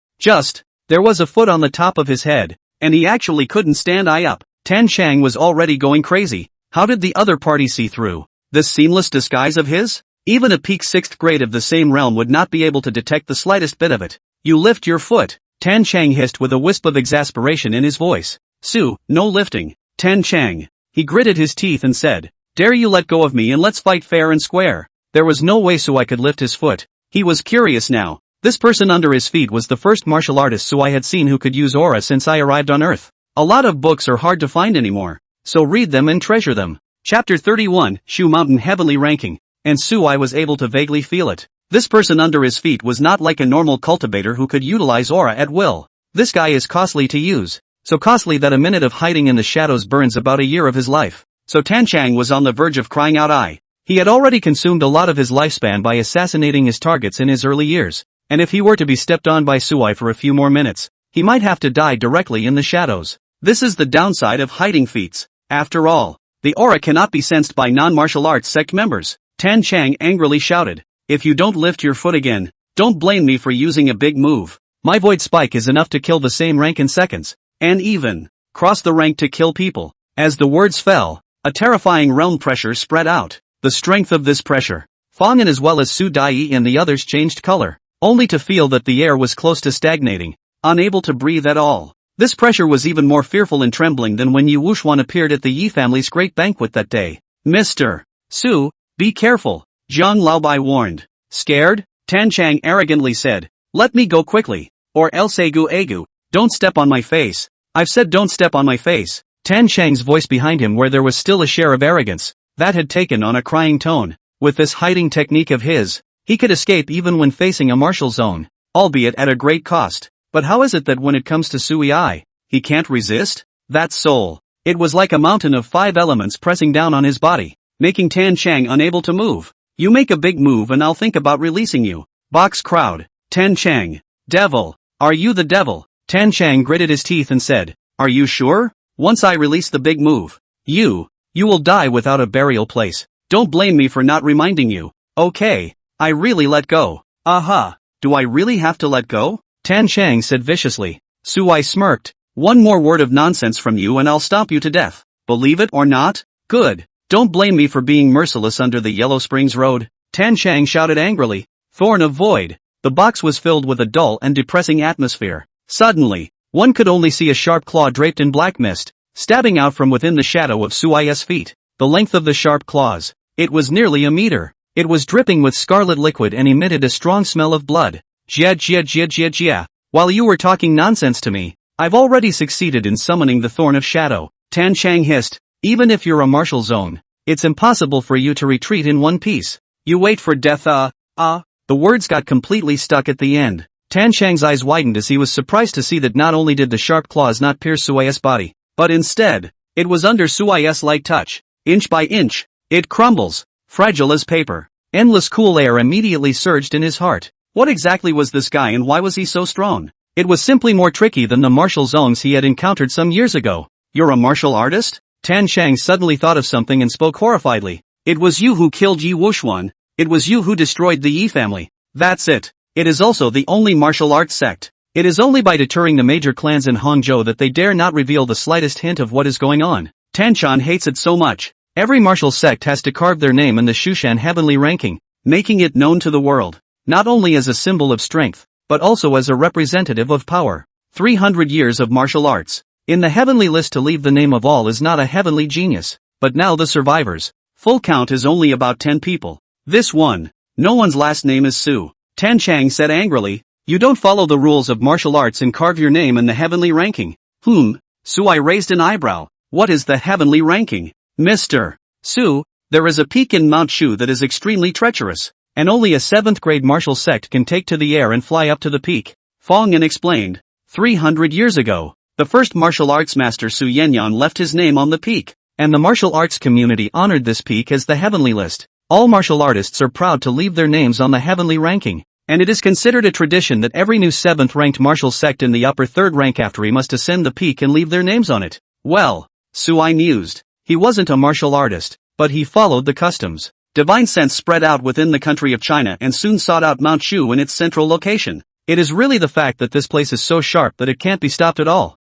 There was a foot on the top of his head, and he actually couldn't stand up. Tan Chang was already going crazy. How did the other party see through this seamless disguise of his? Even a peak 6th grade of the same realm would not be able to detect the slightest bit of it. You lift your foot, Tan Chang hissed with a wisp of exasperation in his voice. Su, no lifting. Tan Chang. He gritted his teeth and said, dare you let go of me and let's fight fair and square. There was no way Suai could lift his foot. He was curious now. This person under his feet was the first martial artist Suai had seen who could use aura since I arrived on Earth. A lot of books are hard to find anymore, so read them and treasure them. Chapter 31, Shu Mountain Heavenly Ranking, and Suai was able to vaguely feel it. This person under his feet was not like a normal cultivator who could utilize aura at will. This guy is costly to use, so costly that a minute of hiding in the shadows burns about a year of his life. So Tan Chang was on the verge of crying out. He had already consumed a lot of his lifespan by assassinating his targets in his early years, and if he were to be stepped on by Suai for a few more minutes, he might have to die directly in the shadows. This is the downside of hiding feats. After all, the aura cannot be sensed by non-martial arts sect members. Tan Chang angrily shouted, if you don't lift your foot again, don't blame me for using a big move. My void spike is enough to kill the same rank in seconds, and even cross the rank to kill people. As the words fell, a terrifying realm pressure spread out. The strength of this pressure, Fong Yan as well as Su Dai and the others changed color, only to feel that the air was close to stagnating, unable to breathe at all. This pressure was even more fearful and trembling than when Yi Wuxuan appeared at the Yi family's great banquet that day. Mr. Su, be careful, Zhang Laobai warned. Scared? Tan Chang arrogantly said. Let me go quickly. Or else agu. Don't step on my face. I've said don't step on my face. Tan Chang's voice behind him, where there was still a share of arrogance, that had taken on a crying tone. With this hiding technique of his, he could escape even when facing a martial zone, albeit at a great cost. But how is it that when it comes to Sui I, he can't resist? That soul. It was like a mountain of 5 elements pressing down on his body, making Tan Chang unable to move. You make a big move and I'll think about releasing you. Box crowd. Tan Chang. Devil. Are you the devil? Tan Chang gritted his teeth and said, are you sure? Once I release the big move, you will die without a burial place. Don't blame me for not reminding you. Okay. I really let go. Aha. Do I really have to let go? Tan Chang said viciously. Sui smirked. One more word of nonsense from you and I'll stomp you to death. Believe it or not? Good. Don't blame me for being merciless under the Yellow Springs Road. Tan Chang shouted angrily. Thorn of Void. The box was filled with a dull and depressing atmosphere. Suddenly, one could only see a sharp claw draped in black mist, stabbing out from within the shadow of Sui's feet. The length of the sharp claws. It was nearly a meter. It was dripping with scarlet liquid and emitted a strong smell of blood. Jia. While you were talking nonsense to me, I've already succeeded in summoning the Thorn of Shadow. Tan Chang hissed. Even if you're a martial zone, it's impossible for you to retreat in one piece. You wait for death. The words got completely stuck at the end. Tan Chang's eyes widened as he was surprised to see that not only did the sharp claws not pierce Sui's body, but instead, it was under Sui's light touch. Inch by inch, it crumbles, fragile as paper. Endless cool air immediately surged in his heart. What exactly was this guy and why was he so strong? It was simply more tricky than the martial zones he had encountered some years ago. You're a martial artist? Tan Chang suddenly thought of something and spoke horrifiedly. It was you who killed Yi Wuxuan. It was you who destroyed the Yi family. That's it. It is also the only martial arts sect. It is only by deterring the major clans in Hangzhou that they dare not reveal the slightest hint of what is going on. Tan Chang hates it so much. Every martial sect has to carve their name in the Shushan heavenly ranking, making it known to the world, not only as a symbol of strength, but also as a representative of power. 300 years of martial arts. In the heavenly list, to leave the name of all is not a heavenly genius. But now the survivors. Full count is only about 10 people. This one. No one's last name is Su. Tan Chang said angrily. You don't follow the rules of martial arts and carve your name in the heavenly ranking. Sui raised an eyebrow. What is the heavenly ranking? Mr. Su, there is a peak in Mount Shu that is extremely treacherous, and only a 7th grade martial sect can take to the air and fly up to the peak. Fong An explained. 300 years ago, the first martial arts master Su Yanyan left his name on the peak, and the martial arts community honored this peak as the heavenly list. All martial artists are proud to leave their names on the heavenly ranking, and it is considered a tradition that every new 7th ranked martial sect in the upper 3rd rank after he must ascend the peak and leave their names on it. Well, Sui mused. He wasn't a martial artist, but he followed the customs. Divine sense spread out within the country of China and soon sought out Mount Shu in its central location. It is really the fact that this place is so sharp that it can't be stopped at all.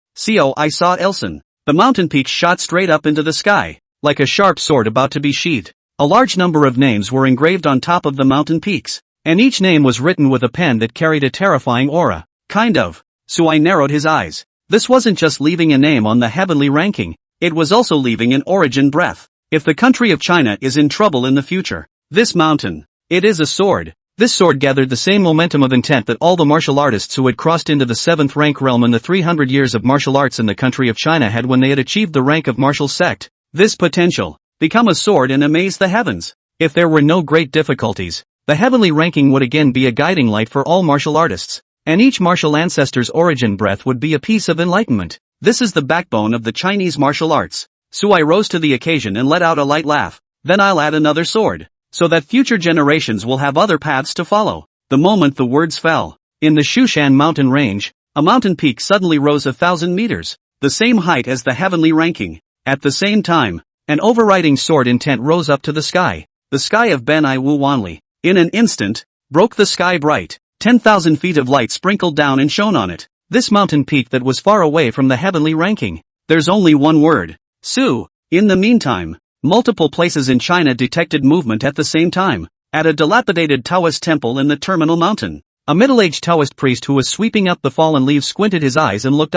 I saw Elson. The mountain peak shot straight up into the sky, like a sharp sword about to be sheathed. A large number of names were engraved on top of the mountain peaks, and each name was written with a pen that carried a terrifying aura. Kind of. Sui narrowed his eyes. This wasn't just leaving a name on the heavenly ranking, it was also leaving an origin breath. If the country of China is in trouble in the future, this mountain, it is a sword. This sword gathered the same momentum of intent that all the martial artists who had crossed into the 7th rank realm in the 300 years of martial arts in the country of China had when they had achieved the rank of martial sect. This potential, become a sword and amaze the heavens. If there were no great difficulties, the heavenly ranking would again be a guiding light for all martial artists, and each martial ancestor's origin breath would be a piece of enlightenment. This is the backbone of the Chinese martial arts. Sui rose to the occasion and let out a light laugh. Then I'll add another sword, so that future generations will have other paths to follow. The moment the words fell, in the Shushan mountain range, a mountain peak suddenly rose 1,000 meters, the same height as the heavenly ranking. At the same time, an overriding sword intent rose up to the sky of Ben I Wu Wanli. In an instant, broke the sky bright. 10,000 feet of light sprinkled down and shone on it. This mountain peak that was far away from the heavenly ranking. There's only one word. Su. In the meantime, multiple places in China detected movement at the same time. At a dilapidated Taoist temple in the terminal mountain, a middle-aged Taoist priest who was sweeping up the fallen leaves squinted his eyes and looked.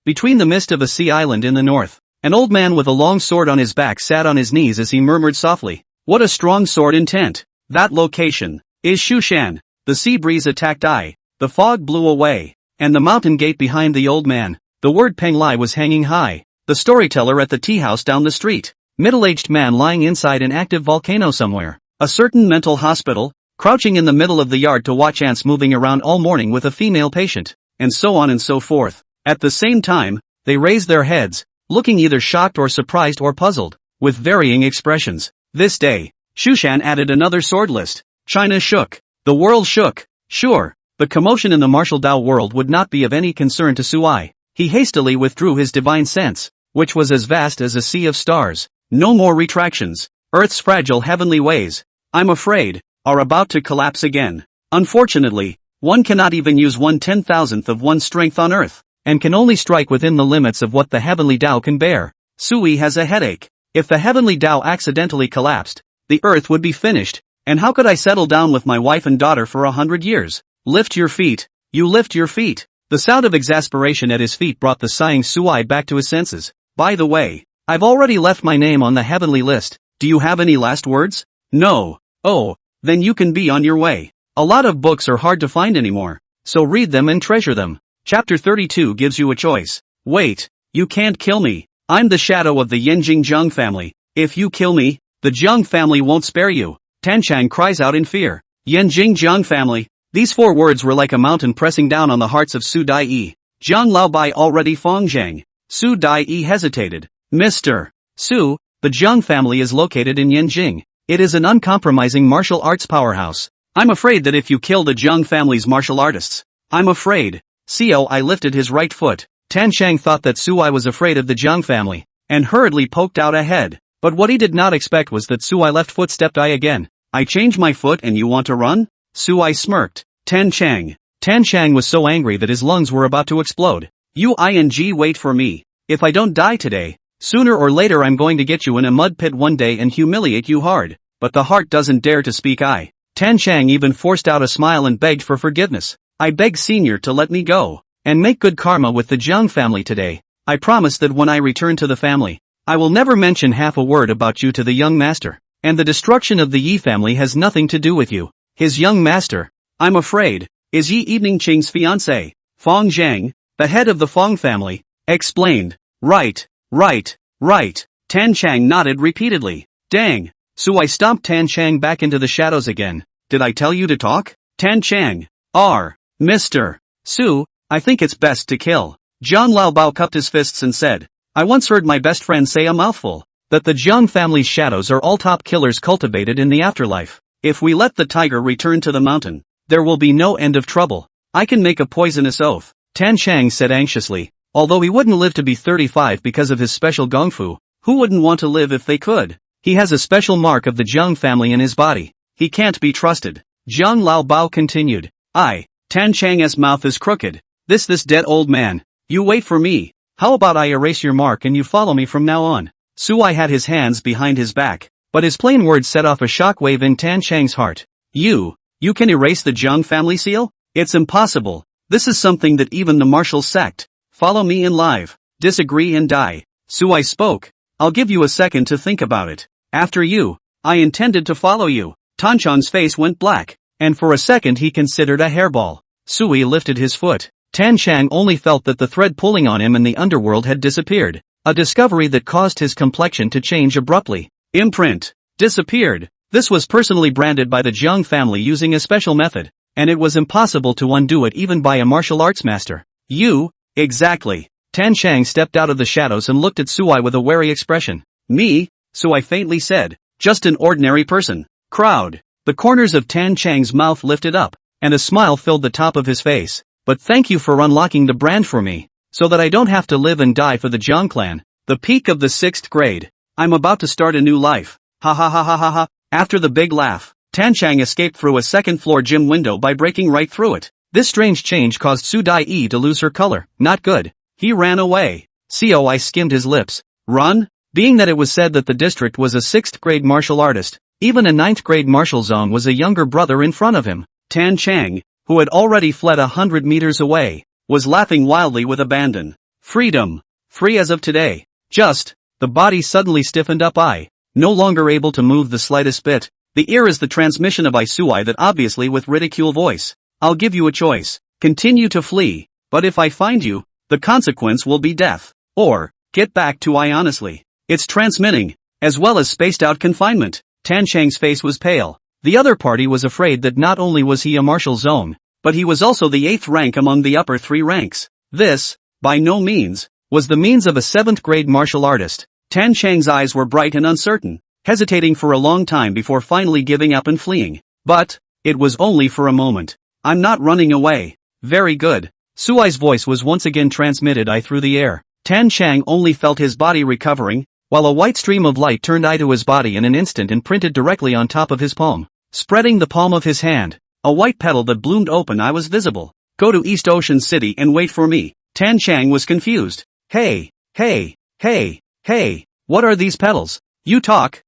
Between the mist of a sea island in the north, an old man with a long sword on his back sat on his knees as he murmured softly, "What a strong sword intent! That location is Shushan." the sea breeze attacked Ai, the fog blew away, and the mountain gate behind the old man, the word Peng Lai was hanging high, the storyteller at the tea house down the street, middle-aged man lying inside an active volcano somewhere, a certain mental hospital, crouching in the middle of the yard to watch ants moving around all morning with a female patient, and so on and so forth. At the same time, they raised their heads, looking either shocked or surprised or puzzled, with varying expressions. This day, Shushan added another sword list. China shook. The world shook. Sure, the commotion in the martial Dao world would not be of any concern to Suai. He hastily withdrew his divine sense, which was as vast as a sea of stars. No more retractions. Earth's fragile heavenly ways, I'm afraid, are about to collapse again. Unfortunately, one cannot even use 1/10,000th of one's strength on Earth, and can only strike within the limits of what the heavenly Dao can bear. Sui has a headache. If the heavenly Dao accidentally collapsed, the Earth would be finished, and how could I settle down with my wife and daughter for 100 years? Lift your feet. You lift your feet. The sound of exasperation at his feet brought the sighing Suai back to his senses. By the way, I've already left my name on the heavenly list. Do you have any last words? No. Oh, then you can be on your way. A lot of books are hard to find anymore, so read them and treasure them. Chapter 32 gives you a choice. Wait, you can't kill me. I'm the shadow of the Yanjing Zheng family. If you kill me, the Zheng family won't spare you. Tanchang cries out in fear. Yanjing Zheng family. These 4 words were like a mountain pressing down on the hearts of Su Dai. Zhang Laobai already Fongzhang. Su Dai hesitated. Mr. Su, the Zheng family is located in Yanjing. It is an uncompromising martial arts powerhouse. I'm afraid that if you kill the Zheng family's martial artists, I'm afraid. I lifted his right foot. Tanchang thought that Suai was afraid of the Zheng family, and hurriedly poked out a head. But what he did not expect was that Suai left foot stepped I again. I change my foot and you want to run? Suai smirked. Tanchang was so angry that his lungs were about to explode. Wait for me. If I don't die today, sooner or later I'm going to get you in a mud pit one day and humiliate you hard. But the heart doesn't dare to speak I. Tanchang even forced out a smile and begged for forgiveness. I beg Senior to let me go, and make good karma with the Zheng family today. I promise that when I return to the family, I will never mention half a word about you to the young master, and the destruction of the Yi family has nothing to do with you. His young master, I'm afraid, is Yi Evening Qing's fiancé, Fong Zhang, the head of the Fong family, explained. Right. Tanchang nodded repeatedly. Dang. Suai stomped Tanchang back into the shadows again. Did I tell you to talk? Tanchang. Mr. Su, I think it's best to kill. Zhang Laobao cupped his fists and said, I once heard my best friend say a mouthful, that the Zheng family's shadows are all top killers cultivated in the afterlife. If we let the tiger return to the mountain, there will be no end of trouble. I can make a poisonous oath, Tanchang said anxiously. Although he wouldn't live to be 35 because of his special gongfu, who wouldn't want to live if they could? He has a special mark of the Zheng family in his body. He can't be trusted. Zhang Laobao continued. Tanchang's mouth is crooked. This dead old man. You wait for me. How about I erase your mark and you follow me from now on? Suai had his hands behind his back, but his plain words set off a shockwave in Tanchang's heart. You can erase the Zheng family seal? It's impossible. This is something that even the martial sect. Follow me in live. Disagree and die. Suai spoke. I'll give you a second to think about it. After you, I intended to follow you. Tanchang's face went black, and for a second he considered a hairball. Sui lifted his foot. Tanchang only felt that the thread pulling on him in the underworld had disappeared. A discovery that caused his complexion to change abruptly. Imprint. Disappeared. This was personally branded by the Zheng family using a special method, and it was impossible to undo it even by a martial arts master. Exactly. Tanchang stepped out of the shadows and looked at Suai with a wary expression. Me? Suai faintly said. Just an ordinary person. Crowd. The corners of Tanchang's mouth lifted up, and a smile filled the top of his face. But thank you for unlocking the brand for me, so that I don't have to live and die for the Zheng clan. The peak of the 6th grade. I'm about to start a new life. Ha ha ha ha ha ha. After the big laugh, Tanchang escaped through a second-floor gym window by breaking right through it. This strange change caused Su Dai to lose her color. Not good. He ran away. Coi skimmed his lips. Run? Being that it was said that the district was a 6th grade martial artist, even a 9th grade martial zone was a younger brother in front of him. Tanchang, who had already fled 100 meters away, was laughing wildly with abandon. Freedom. Free as of today. The body suddenly stiffened up. No longer able to move the slightest bit, The ear is the transmission of Isui that obviously with ridicule voice. I'll give you a choice. Continue to flee, but if I find you, the consequence will be death. Or, get back to I honestly. It's transmitting, as well as spaced out confinement. Tan Chang's face was pale. The other party was afraid that not only was he a martial zone, but he was also the 8th rank among the upper 3 ranks. This, by no means, was the means of a 7th grade martial artist. Tan Chang's eyes were bright and uncertain, hesitating for a long time before finally giving up and fleeing. But, it was only for a moment. I'm not running away. Very good. Suai's voice was once again transmitted through the air. Tan Chang only felt his body recovering, while a white stream of light turned to his body in an instant and printed directly on top of his palm. Spreading the palm of his hand, a white petal that bloomed open was visible. Go to East Ocean City and wait for me. Tan Chang was confused. Hey, what are these petals? You talk.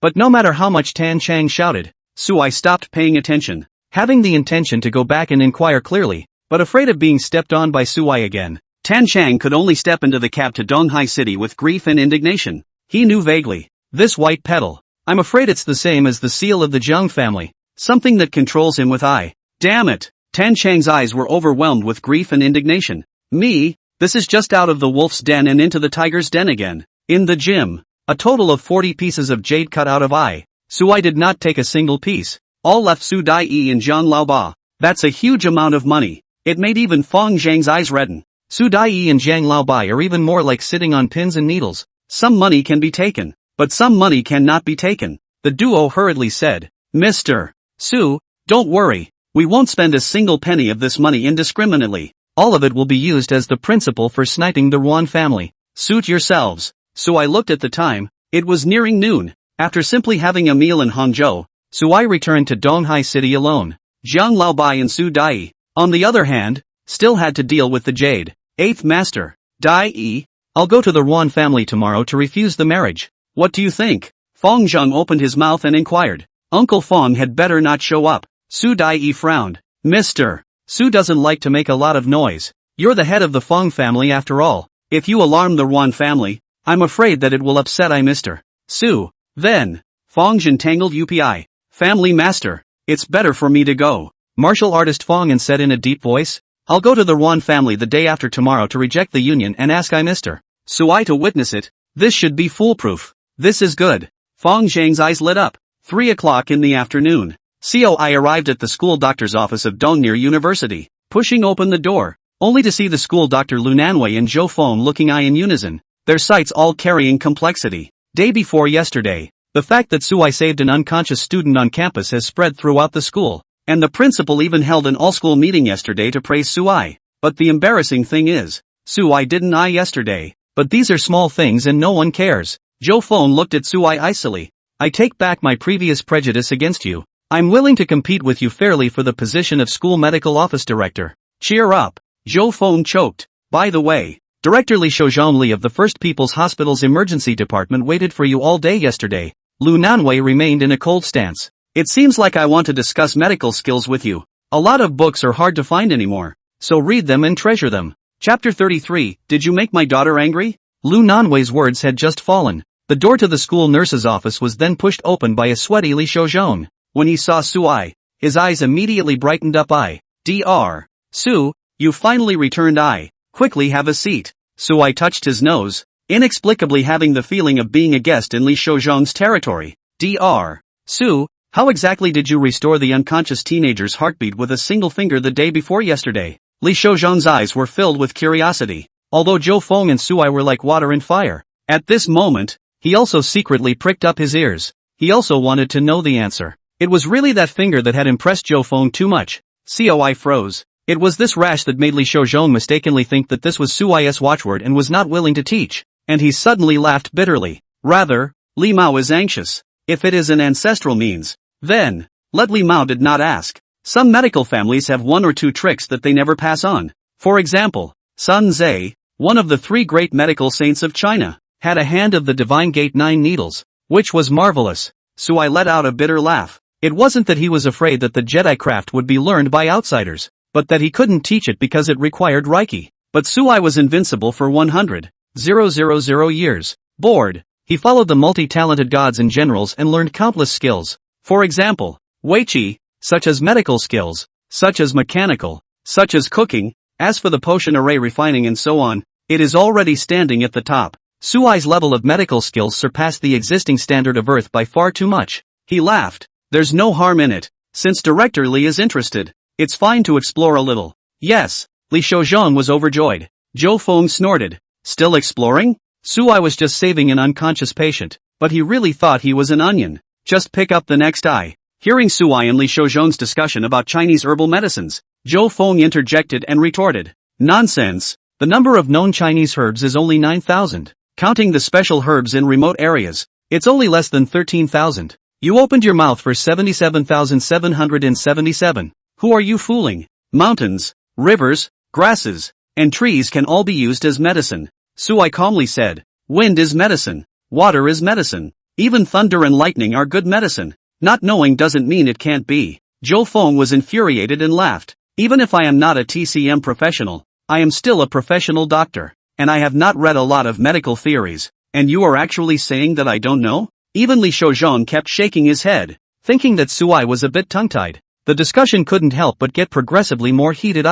But no matter how much Tan Chang shouted, Suai stopped paying attention, having the intention to go back and inquire clearly, but afraid of being stepped on by Suai again. Tan Chang could only step into the cab to Donghai City with grief and indignation. He knew vaguely. This white petal. I'm afraid it's the same as the seal of the Zheng family. Something that controls him with I. Damn it. Tan Chang's eyes were overwhelmed with grief and indignation. Me? This is just out of the wolf's den and into the tiger's den again. In the gym. A total of 40 pieces of jade cut out of I. Suai did not take a single piece. All left Su Dai and Zhang Laoba. That's a huge amount of money. It made even Fong Zhang's eyes redden. Su Dai and Zhang Laobai are even more like sitting on pins and needles. Some money can be taken, but some money cannot be taken. The duo hurriedly said, Mr. Su, don't worry. We won't spend a single penny of this money indiscriminately. All of it will be used as the principal for sniping the Ruan family. Suit yourselves. Suai looked at the time. It was nearing noon. After simply having a meal in Hangzhou, Suai returned to Donghai City alone. Zhang Laobai and Su Dai, on the other hand, still had to deal with the jade. 8th Master, Dai, I'll go to the Ruan family tomorrow to refuse the marriage. What do you think? Fong Zheng opened his mouth and inquired. Uncle Fong had better not show up. Su Dai frowned. Mr. Su doesn't like to make a lot of noise. You're the head of the Fong family after all. If you alarm the Ruan family, I'm afraid that it will upset Mr. Su. Then, Fong Zhen tangled UPI. Family master, it's better for me to go. Martial artist Fong said in a deep voice. I'll go to the Ruan family the day after tomorrow to reject the union and ask Mr. Suai to witness it. This should be foolproof. This is good. Fong Zhang's eyes lit up. 3 o'clock in the afternoon. COI arrived at the school doctor's office of Dongnier University, pushing open the door, only to see the school doctor Lu Nanwei and Zhou Feng looking in unison, their sights all carrying complexity. Day before yesterday, the fact that Suai saved an unconscious student on campus has spread throughout the school. And the principal even held an all-school meeting yesterday to praise Suai. But the embarrassing thing is, Suai didn't yesterday. But these are small things and no one cares. Zhou Feng looked at Suai icily. I take back my previous prejudice against you. I'm willing to compete with you fairly for the position of school medical office director. Cheer up. Zhou Feng choked. By the way, Director Li Shouzhong Li of the First People's Hospital's emergency department waited for you all day yesterday. Lu Nanwei remained in a cold stance. It seems like I want to discuss medical skills with you. A lot of books are hard to find anymore, so read them and treasure them. Chapter 33, Did you make my daughter angry? Lu Nanwei's words had just fallen. The door to the school nurse's office was then pushed open by a sweaty Li Shouzhong. When he saw Suai, his eyes immediately brightened up. Dr. Su, you finally returned. Quickly have a seat. Suai touched his nose, inexplicably having the feeling of being a guest in Li Shouzhong's territory. Dr. Su, how exactly did you restore the unconscious teenager's heartbeat with a single finger the day before yesterday? Li Shouzhong's eyes were filled with curiosity, although Zhou Feng and Suai were like water and fire. At this moment, he also secretly pricked up his ears. He also wanted to know the answer. It was really that finger that had impressed Zhou Feng too much. COI froze. It was this rash that made Li Shouzhong mistakenly think that this was Suai's watchword and was not willing to teach. And he suddenly laughed bitterly. Rather, Li Mao is anxious. If it is an ancestral means, then, let Li Mao did not ask. Some medical families have 1 or 2 tricks that they never pass on. For example, Sun Zhe, one of the 3 great medical saints of China, had a hand of the divine gate 9 needles, which was marvelous. Suai let out a bitter laugh. It wasn't that he was afraid that the Jedi craft would be learned by outsiders, but that he couldn't teach it because it required Reiki. But Suai was invincible for 100,000 years. Bored, He followed the multi-talented gods and generals and learned countless skills. For example, Weiqi, such as medical skills, such as mechanical, such as cooking. As for the potion array refining and so on, it is already standing at the top. Suai's level of medical skills surpassed the existing standard of Earth by far too much. He laughed. There's no harm in it. Since Director Li is interested, it's fine to explore a little. Yes. Li Shouzhong was overjoyed. Zhou Feng snorted. Still exploring? Suai was just saving an unconscious patient, but he really thought he was an onion. Just pick up the next eye. Hearing Suai and Li Shouzhong's discussion about Chinese herbal medicines, Zhou Feng interjected and retorted. Nonsense. The number of known Chinese herbs is only 9,000. Counting the special herbs in remote areas, it's only less than 13,000. You opened your mouth for 77,777. Who are you fooling? Mountains, rivers, grasses, and trees can all be used as medicine. Suai calmly said. Wind is medicine. Water is medicine. Even thunder and lightning are good medicine. Not knowing doesn't mean it can't be. Zhou Feng was infuriated and laughed. Even if I am not a TCM professional, I am still a professional doctor. And I have not read a lot of medical theories. And you are actually saying that I don't know? Even Li Shouzhong kept shaking his head, thinking that Suai was a bit tongue-tied. The discussion couldn't help but get progressively more heated.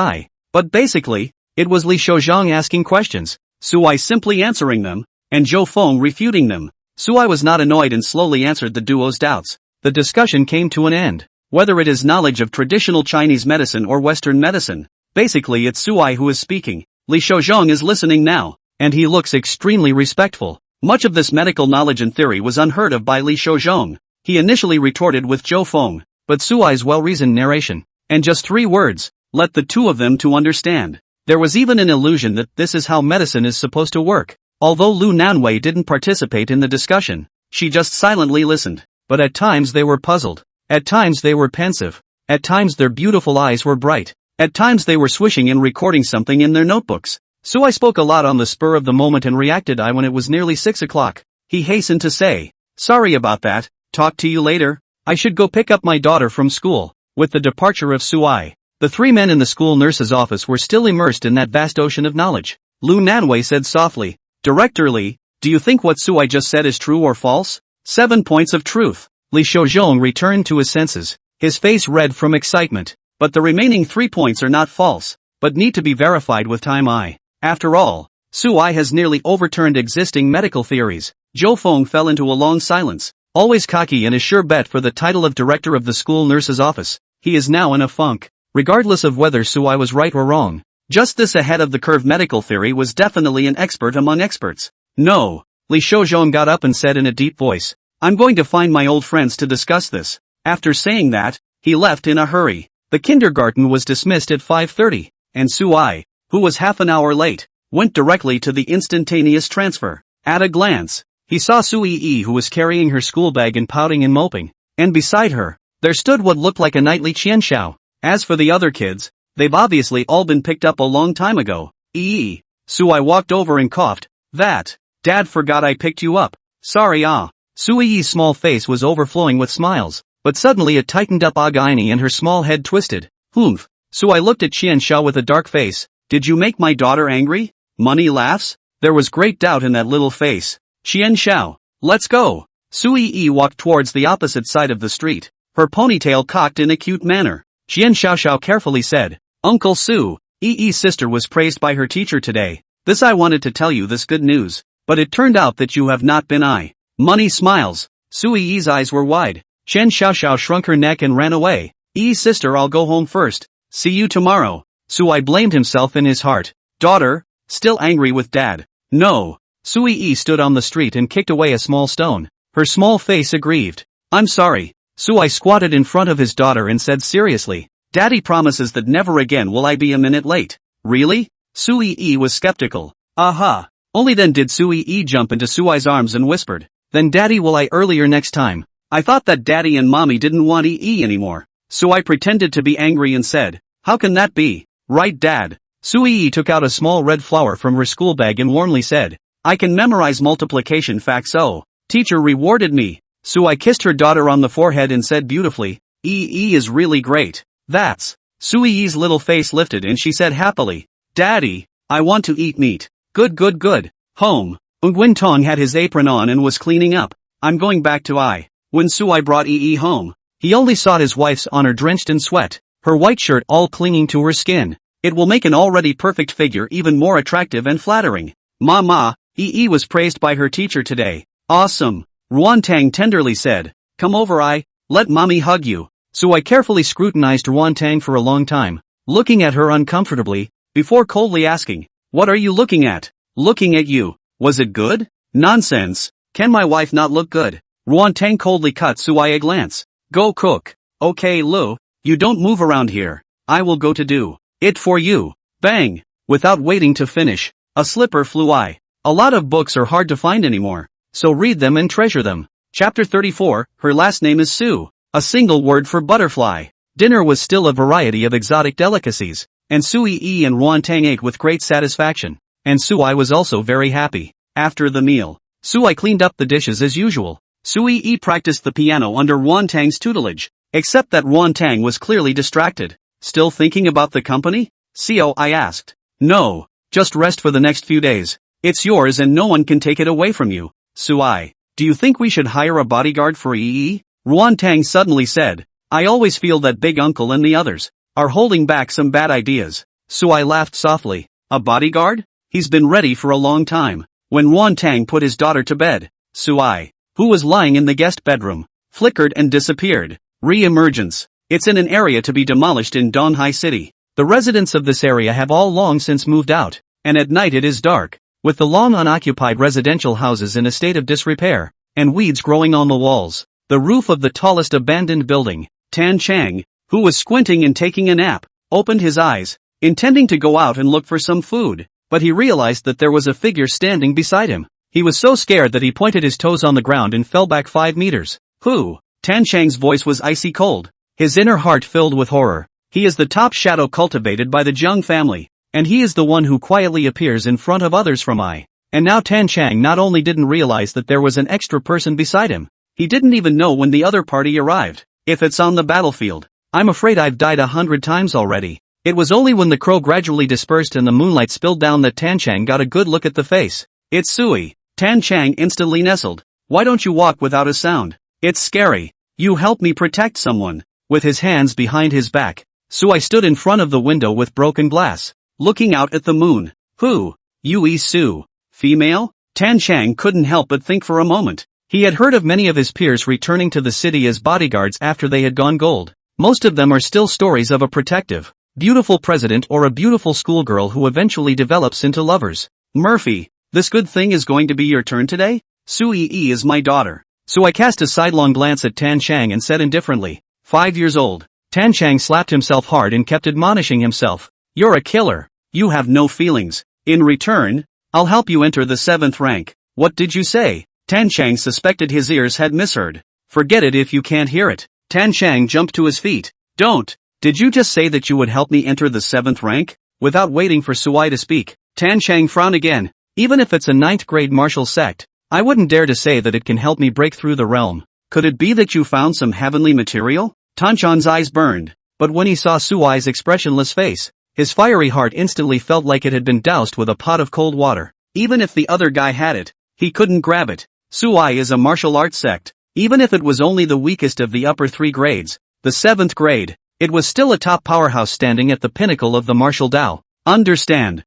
But basically, it was Li Shouzhong asking questions, Suai simply answering them, and Zhou Feng refuting them. Suai was not annoyed and slowly answered the duo's doubts. The discussion came to an end. Whether it is knowledge of traditional Chinese medicine or Western medicine, basically it's Suai who is speaking. Li Shouzhong is listening now, and he looks extremely respectful. Much of this medical knowledge and theory was unheard of by Li Shouzhong. He initially retorted with Zhou Feng, but Suai's well-reasoned narration, and just 3 words, let the two of them to understand. There was even an illusion that this is how medicine is supposed to work. Although Lu Nanwei didn't participate in the discussion, she just silently listened. But at times they were puzzled. At times they were pensive. At times their beautiful eyes were bright. At times they were swishing and recording something in their notebooks. Suai spoke a lot on the spur of the moment and reacted when it was nearly 6 o'clock. He hastened to say, sorry about that, talk to you later. I should go pick up my daughter from school. With the departure of Suai, the 3 men in the school nurse's office were still immersed in that vast ocean of knowledge. Lu Nanwei said softly, Director Li, do you think what Suai just said is true or false? 7 points of truth. Li Shouzhong returned to his senses, his face red from excitement. But the remaining 3 points are not false, but need to be verified with time. After all, Suai has nearly overturned existing medical theories. Zhou Feng fell into a long silence, always cocky and a sure bet for the title of director of the school nurse's office. He is now in a funk, regardless of whether Suai was right or wrong. Just this ahead of the curve medical theory was definitely an expert among experts. No, Li Shouzhong got up and said in a deep voice, I'm going to find my old friends to discuss this. After saying that, he left in a hurry. The kindergarten was dismissed at 5:30, and Suai, who was half an hour late, went directly to the instantaneous transfer. At a glance, he saw Sui Yi who was carrying her school bag and pouting and moping, and beside her, there stood what looked like a nightly Qianxiao. As for the other kids, they've obviously all been picked up a long time ago. Yi. Suai walked over and coughed. That. Dad forgot I picked you up. Sorry. Sui Yi's small face was overflowing with smiles. But suddenly it tightened up againi and her small head twisted. Humph. Suai looked at Qianxiao with a dark face. Did you make my daughter angry? Money laughs? There was great doubt in that little face. Qianxiao, let's go. Sui Yi walked towards the opposite side of the street, her ponytail cocked in a cute manner. Qianxiao carefully said, Uncle Su, Yi's sister was praised by her teacher today. I wanted to tell you this good news, but it turned out that you have not been. Money smiles. Sui Yi's eyes were wide. Chen Xiaoxiao shrunk her neck and ran away. Yi's sister, I'll go home first. See you tomorrow. Suai blamed himself in his heart. Daughter, still angry with dad? No. Sui Yi stood on the street and kicked away a small stone. Her small face aggrieved. I'm sorry. Suai squatted in front of his daughter and said seriously, Daddy promises that never again will I be a minute late. Really? Sui Yi was skeptical. Aha. Only then did Sui Yi jump into Suai's arms and whispered, Then Daddy will I earlier next time. I thought that Daddy and Mommy didn't want Yi anymore. Suai pretended to be angry and said, How can that be? Right, Dad. Sui Yi took out a small red flower from her school bag and warmly said, I can memorize multiplication facts. Oh, teacher rewarded me. Suai kissed her daughter on the forehead and said beautifully, Yi is really great. That's. Sui Yi's little face lifted and she said happily, Daddy, I want to eat meat. Good. Home. Wen Tong had his apron on and was cleaning up. I'm going back to I. When Sui brought Yi home, he only sought his wife's honor drenched in sweat, her white shirt all clinging to her skin. It will make an already perfect figure even more attractive and flattering. Mama, Yi was praised by her teacher today. Awesome. Ruantang tenderly said. Come over let mommy hug you. Sui carefully scrutinized Ruantang for a long time, looking at her uncomfortably, before coldly asking, what are you looking at? Looking at you. Was it good? Nonsense. Can my wife not look good? Ruantang coldly cut Sui a glance. Go cook. Okay Lu, you don't move around here. I will go to do it for you. Bang! Without waiting to finish, a slipper flew. A lot of books are hard to find anymore, so read them and treasure them. Chapter 34, her last name is Su. A single word for butterfly. Dinner was still a variety of exotic delicacies, and Sui and Ruantang ate with great satisfaction. And Sui was also very happy. After the meal, Sui cleaned up the dishes as usual. Sui practiced the piano under Ruantang's tutelage, except that Ruantang was clearly distracted. Still thinking about the company? I asked. No, just rest for the next few days. It's yours and no one can take it away from you. Sui, do you think we should hire a bodyguard for Yi? Ruantang suddenly said. I always feel that Big Uncle and the others are holding back some bad ideas. Sui laughed softly. A bodyguard? He's been ready for a long time. When Ruantang put his daughter to bed, Sui, who was lying in the guest bedroom, flickered and disappeared. Re-emergence. It's in an area to be demolished in Donghai City. The residents of this area have all long since moved out, and at night it is dark, with the long unoccupied residential houses in a state of disrepair, and weeds growing on the walls. The roof of the tallest abandoned building, Tan Chang, who was squinting and taking a nap, opened his eyes, intending to go out and look for some food, but he realized that there was a figure standing beside him. He was so scared that he pointed his toes on the ground and fell back 5 meters. Who? Tan Chang's voice was icy cold. His inner heart filled with horror. He is the top shadow cultivated by the Zheng family, and he is the one who quietly appears in front of others from I. And now Tan Chang not only didn't realize that there was an extra person beside him, he didn't even know when the other party arrived. If it's on the battlefield, I'm afraid I've died 100 times already. It was only when the crow gradually dispersed and the moonlight spilled down that Tan Chang got a good look at the face. It's Sui. Tan Chang instantly nestled. Why don't you walk without a sound? It's scary. You help me protect someone. With his hands behind his back, Sui stood in front of the window with broken glass, looking out at the moon. Who? Yui Su. Female? Tan Chang couldn't help but think for a moment. He had heard of many of his peers returning to the city as bodyguards after they had gone gold. Most of them are still stories of a protective, beautiful president or a beautiful schoolgirl who eventually develops into lovers. Murphy, this good thing is going to be your turn today? Sui is my daughter. So I cast a sidelong glance at Tan Chang and said indifferently, 5 years old. Tan Chang slapped himself hard and kept admonishing himself. You're a killer. You have no feelings. In return, I'll help you enter the 7th rank. What did you say? Tan Chang suspected his ears had misheard. Forget it if you can't hear it. Tan Chang jumped to his feet. Don't. Did you just say that you would help me enter the 7th rank? Without waiting for Sui to speak, Tan Chang frowned again. Even if it's a 9th grade martial sect, I wouldn't dare to say that it can help me break through the realm. Could it be that you found some heavenly material? Tan Chang's eyes burned, but when he saw Sui's expressionless face, his fiery heart instantly felt like it had been doused with a pot of cold water. Even if the other guy had it, he couldn't grab it. Sui is a martial arts sect. Even if it was only the weakest of the upper 3 grades, the 7th grade, it was still a top powerhouse standing at the pinnacle of the martial Dao. Understand.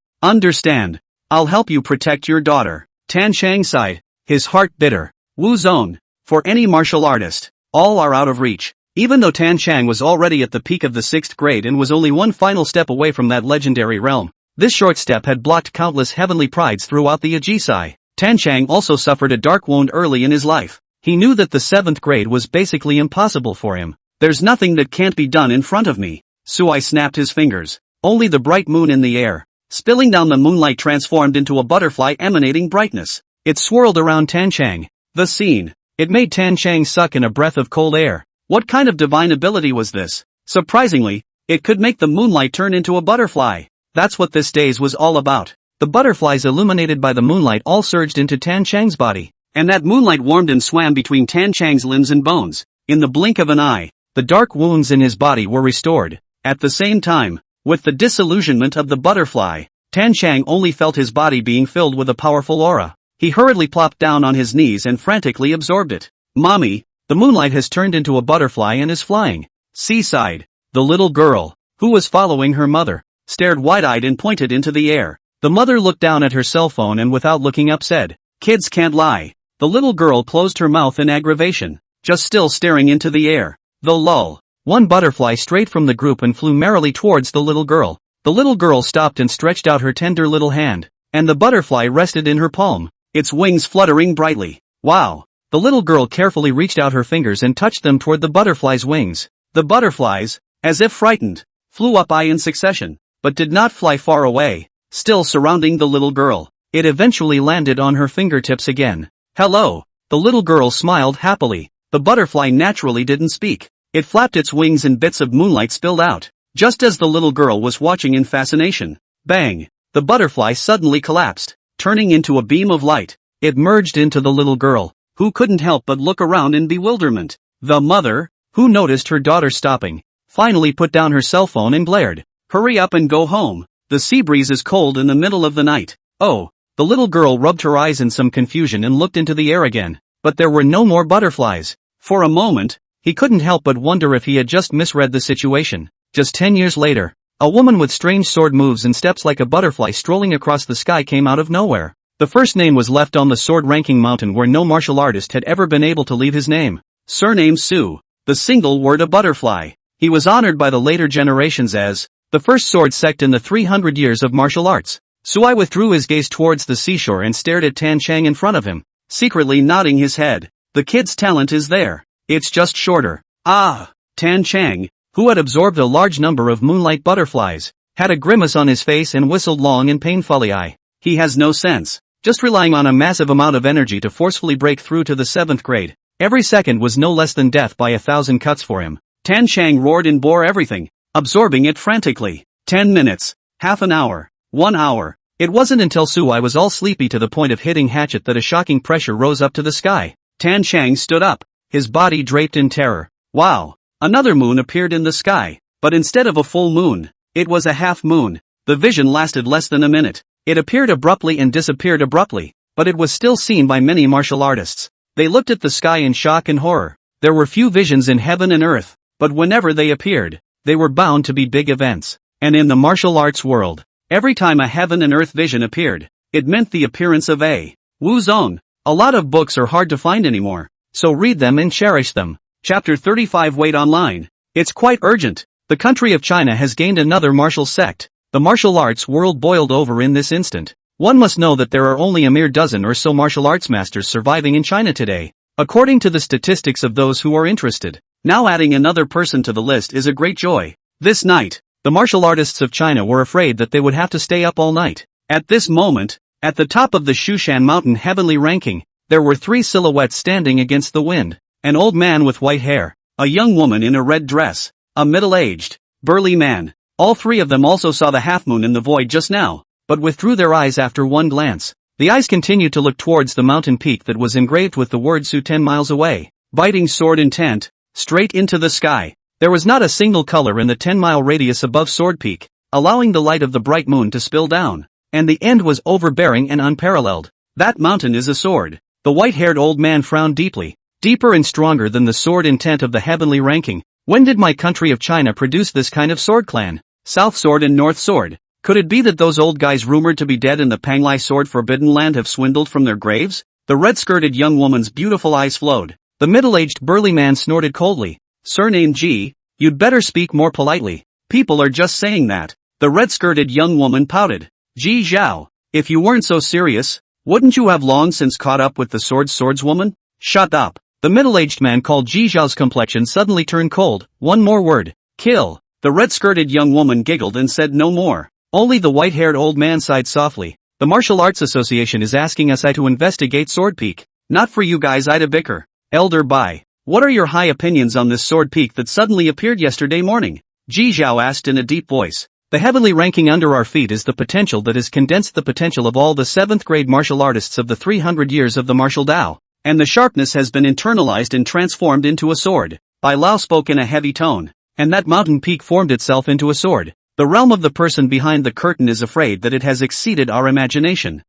I'll help you protect your daughter. Tan Chang sighed, his heart bitter. Wu Zone. For any martial artist, all are out of reach. Even though Tan Chang was already at the peak of the 6th grade and was only one final step away from that legendary realm, this short step had blocked countless heavenly prides throughout the Ajisai. Tan Chang also suffered a dark wound early in his life. He knew that the 7th grade was basically impossible for him. There's nothing that can't be done in front of me. Sui snapped his fingers. Only the bright moon in the air, spilling down the moonlight, transformed into a butterfly emanating brightness. It swirled around Tan Chang. The scene. It made Tan Chang suck in a breath of cold air. What kind of divine ability was this? Surprisingly, it could make the moonlight turn into a butterfly. That's what this daze was all about. The butterflies illuminated by the moonlight all surged into Tan Chang's body, and that moonlight warmed and swam between Tan Chang's limbs and bones. In the blink of an eye, the dark wounds in his body were restored. At the same time, with the disillusionment of the butterfly, Tan Chang only felt his body being filled with a powerful aura. He hurriedly plopped down on his knees and frantically absorbed it. Mommy, the moonlight has turned into a butterfly and is flying. Seaside. The little girl, who was following her mother, stared wide-eyed and pointed into the air. The mother looked down at her cell phone and without looking up said, "Kids can't lie." The little girl closed her mouth in aggravation, just still staring into the air. The lull. One butterfly strayed from the group and flew merrily towards the little girl. The little girl stopped and stretched out her tender little hand, and the butterfly rested in her palm, its wings fluttering brightly. Wow! The little girl carefully reached out her fingers and touched them toward the butterfly's wings. The butterflies, as if frightened, flew up in succession, but did not fly far away, still surrounding the little girl. It eventually landed on her fingertips again. Hello! The little girl smiled happily. The butterfly naturally didn't speak. It flapped its wings and bits of moonlight spilled out. Just as the little girl was watching in fascination, bang! The butterfly suddenly collapsed, turning into a beam of light. It merged into the little girl, who couldn't help but look around in bewilderment. The mother, who noticed her daughter stopping, finally put down her cell phone and glared. Hurry up and go home. The sea breeze is cold in the middle of the night. Oh! The little girl rubbed her eyes in some confusion and looked into the air again, but there were no more butterflies. For a moment, he couldn't help but wonder if he had just misread the situation. Just 10 years later, a woman with strange sword moves and steps like a butterfly strolling across the sky came out of nowhere. The first name was left on the sword-ranking mountain where no martial artist had ever been able to leave his name. Surname Su. The single word a butterfly. He was honored by the later generations as the first sword sect in the 300 years of martial arts. Sui withdrew his gaze towards the seashore and stared at Tan Chang in front of him, secretly nodding his head. The kid's talent is there. It's just shorter. Ah! Tan Chang, who had absorbed a large number of moonlight butterflies, had a grimace on his face and whistled long and painfully. He has no sense. Just relying on a massive amount of energy to forcefully break through to the 7th grade. Every second was no less than death by 1,000 cuts for him. Tan Chang roared and bore everything, absorbing it frantically. 10 minutes. Half an hour. 1 hour. It wasn't until Sui was all sleepy to the point of hitting hatchet that a shocking pressure rose up to the sky. Tan Chang stood up, his body draped in terror. Wow! Another moon appeared in the sky, but instead of a full moon, it was a half moon. The vision lasted less than a minute. It appeared abruptly and disappeared abruptly, but it was still seen by many martial artists. They looked at the sky in shock and horror. There were few visions in heaven and earth, but whenever they appeared, they were bound to be big events. And in the martial arts world, every time a heaven and earth vision appeared, it meant the appearance of a Wuzong. A lot of books are hard to find anymore, so read them and cherish them. Chapter 35. Wait online. It's quite urgent. The country of China has gained another martial sect. The martial arts world boiled over in this instant. One must know that there are only a mere dozen or so martial arts masters surviving in China today, according to the statistics of those who are interested. Now adding another person to the list is a great joy. This night, the martial artists of China were afraid that they would have to stay up all night. At this moment, at the top of the Shushan Mountain heavenly ranking, there were 3 silhouettes standing against the wind. An old man with white hair, a young woman in a red dress, a middle-aged, burly man. All 3 of them also saw the half-moon in the void just now, but withdrew their eyes after one glance. The eyes continued to look towards the mountain peak that was engraved with the word Su 10 miles away. Biting sword intent, straight into the sky. There was not a single color in the 10-mile radius above Sword Peak, allowing the light of the bright moon to spill down, and the end was overbearing and unparalleled. That mountain is a sword. The white-haired old man frowned deeply, deeper and stronger than the sword intent of the heavenly ranking. When did my country of China produce this kind of sword clan? South Sword and North Sword. Could it be that those old guys rumored to be dead in the Panglai Sword Forbidden Land have swindled from their graves? The red-skirted young woman's beautiful eyes flowed. The middle-aged burly man snorted coldly. Surname G, you'd better speak more politely. People are just saying that. The red-skirted young woman pouted. Ji Zhao, if you weren't so serious, wouldn't you have long since caught up with the swordswoman? Shut up. The middle-aged man called Ji Zhao's complexion suddenly turned cold. One more word. Kill. The red-skirted young woman giggled and said no more. Only the white-haired old man sighed softly. The Martial Arts Association is asking us to investigate Sword Peak. Not for you guys to bicker. Elder Bai, what are your high opinions on this Sword Peak that suddenly appeared yesterday morning? Ji Zhao asked in a deep voice. The heavenly ranking under our feet is the potential that has condensed the potential of all the 7th grade martial artists of the 300 years of the martial Tao. And the sharpness has been internalized and transformed into a sword. Bai Lao spoke in a heavy tone. And that mountain peak formed itself into a sword. The realm of the person behind the curtain is afraid that it has exceeded our imagination.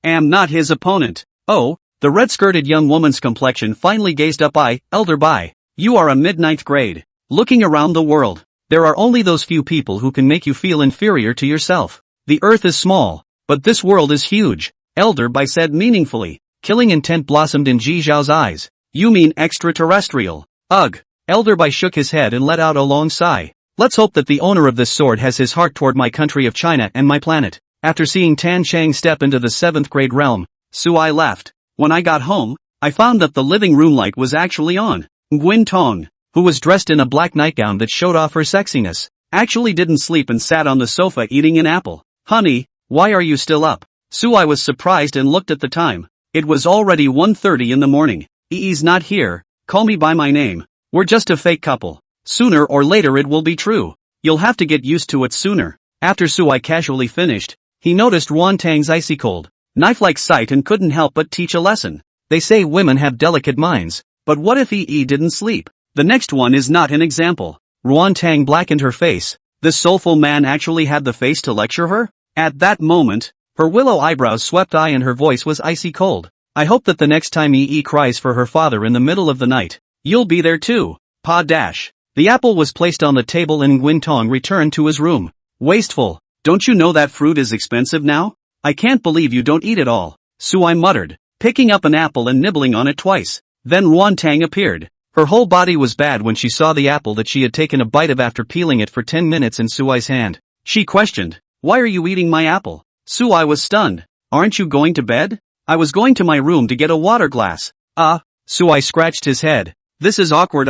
am not his opponent. Oh, the red-skirted young woman's complexion finally gazed up. Elder Bai, you are a mid-ninth grade. Looking around the world, there are only those few people who can make you feel inferior to yourself. The earth is small, but this world is huge, Elder Bai said meaningfully. Killing intent blossomed in Ji Zhao's eyes. You mean extraterrestrial? Ugh. Elder Bai shook his head and let out a long sigh. Let's hope that the owner of this sword has his heart toward my country of China and my planet. After seeing Tan Chang step into the 7th grade realm, Suai laughed. When I got home, I found that the living room light was actually on. Nguyen Tong, who was dressed in a black nightgown that showed off her sexiness, actually didn't sleep and sat on the sofa eating an apple. Honey, why are you still up? Suai was surprised and looked at the time. It was already 1:30 in the morning. Ee's not here, call me by my name. We're just a fake couple. Sooner or later it will be true. You'll have to get used to it sooner. After Suai casually finished, he noticed Ruan Tang's icy cold, knife-like sight and couldn't help but teach a lesson. They say women have delicate minds, but what if Ee didn't sleep? The next one is not an example. Ruan Tang blackened her face. This soulful man actually had the face to lecture her? At that moment, her willow eyebrows swept and her voice was icy cold. I hope that the next time Ee cries for her father in the middle of the night, you'll be there too. Pa dash. The apple was placed on the table and Nguyen Tong returned to his room. Wasteful. Don't you know that fruit is expensive now? I can't believe you don't eat it all. Suai muttered, picking up an apple and nibbling on it twice. Then Ruan Tang appeared. Her whole body was bad when she saw the apple that she had taken a bite of after peeling it for 10 minutes in Suai's hand. She questioned, why are you eating my apple? Suai was stunned. Aren't you going to bed? I was going to my room to get a water glass. Suai scratched his head. This is awkward.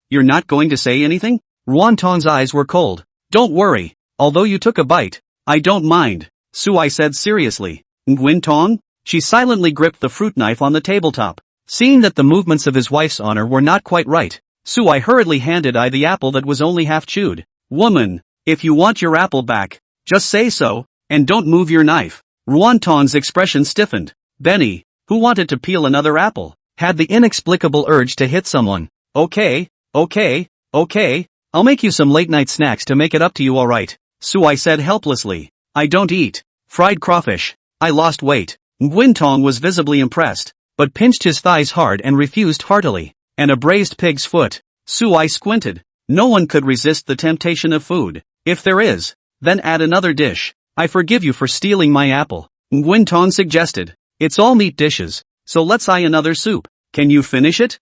You're not going to say anything? Ruan Tong's eyes were cold. Don't worry. Although you took a bite, I don't mind, Suai said seriously. Nguyen Tong? She silently gripped the fruit knife on the tabletop. Seeing that the movements of his wife's honor were not quite right, Suai hurriedly handed the apple that was only half chewed. Woman, if you want your apple back, just say so, and don't move your knife. Ruan Tong's expression stiffened. Benny, who wanted to peel another apple, had the inexplicable urge to hit someone. Okay, I'll make you some late-night snacks to make it up to you, alright, Suai said helplessly. I don't eat fried crawfish. I lost weight. Nguyen Tong was visibly impressed, but pinched his thighs hard and refused heartily. And a braised pig's foot. Suai squinted. No one could resist the temptation of food. If there is, then add another dish. I forgive you for stealing my apple, Nguyen Tong suggested. It's all meat dishes, so let's another soup. Can you finish it?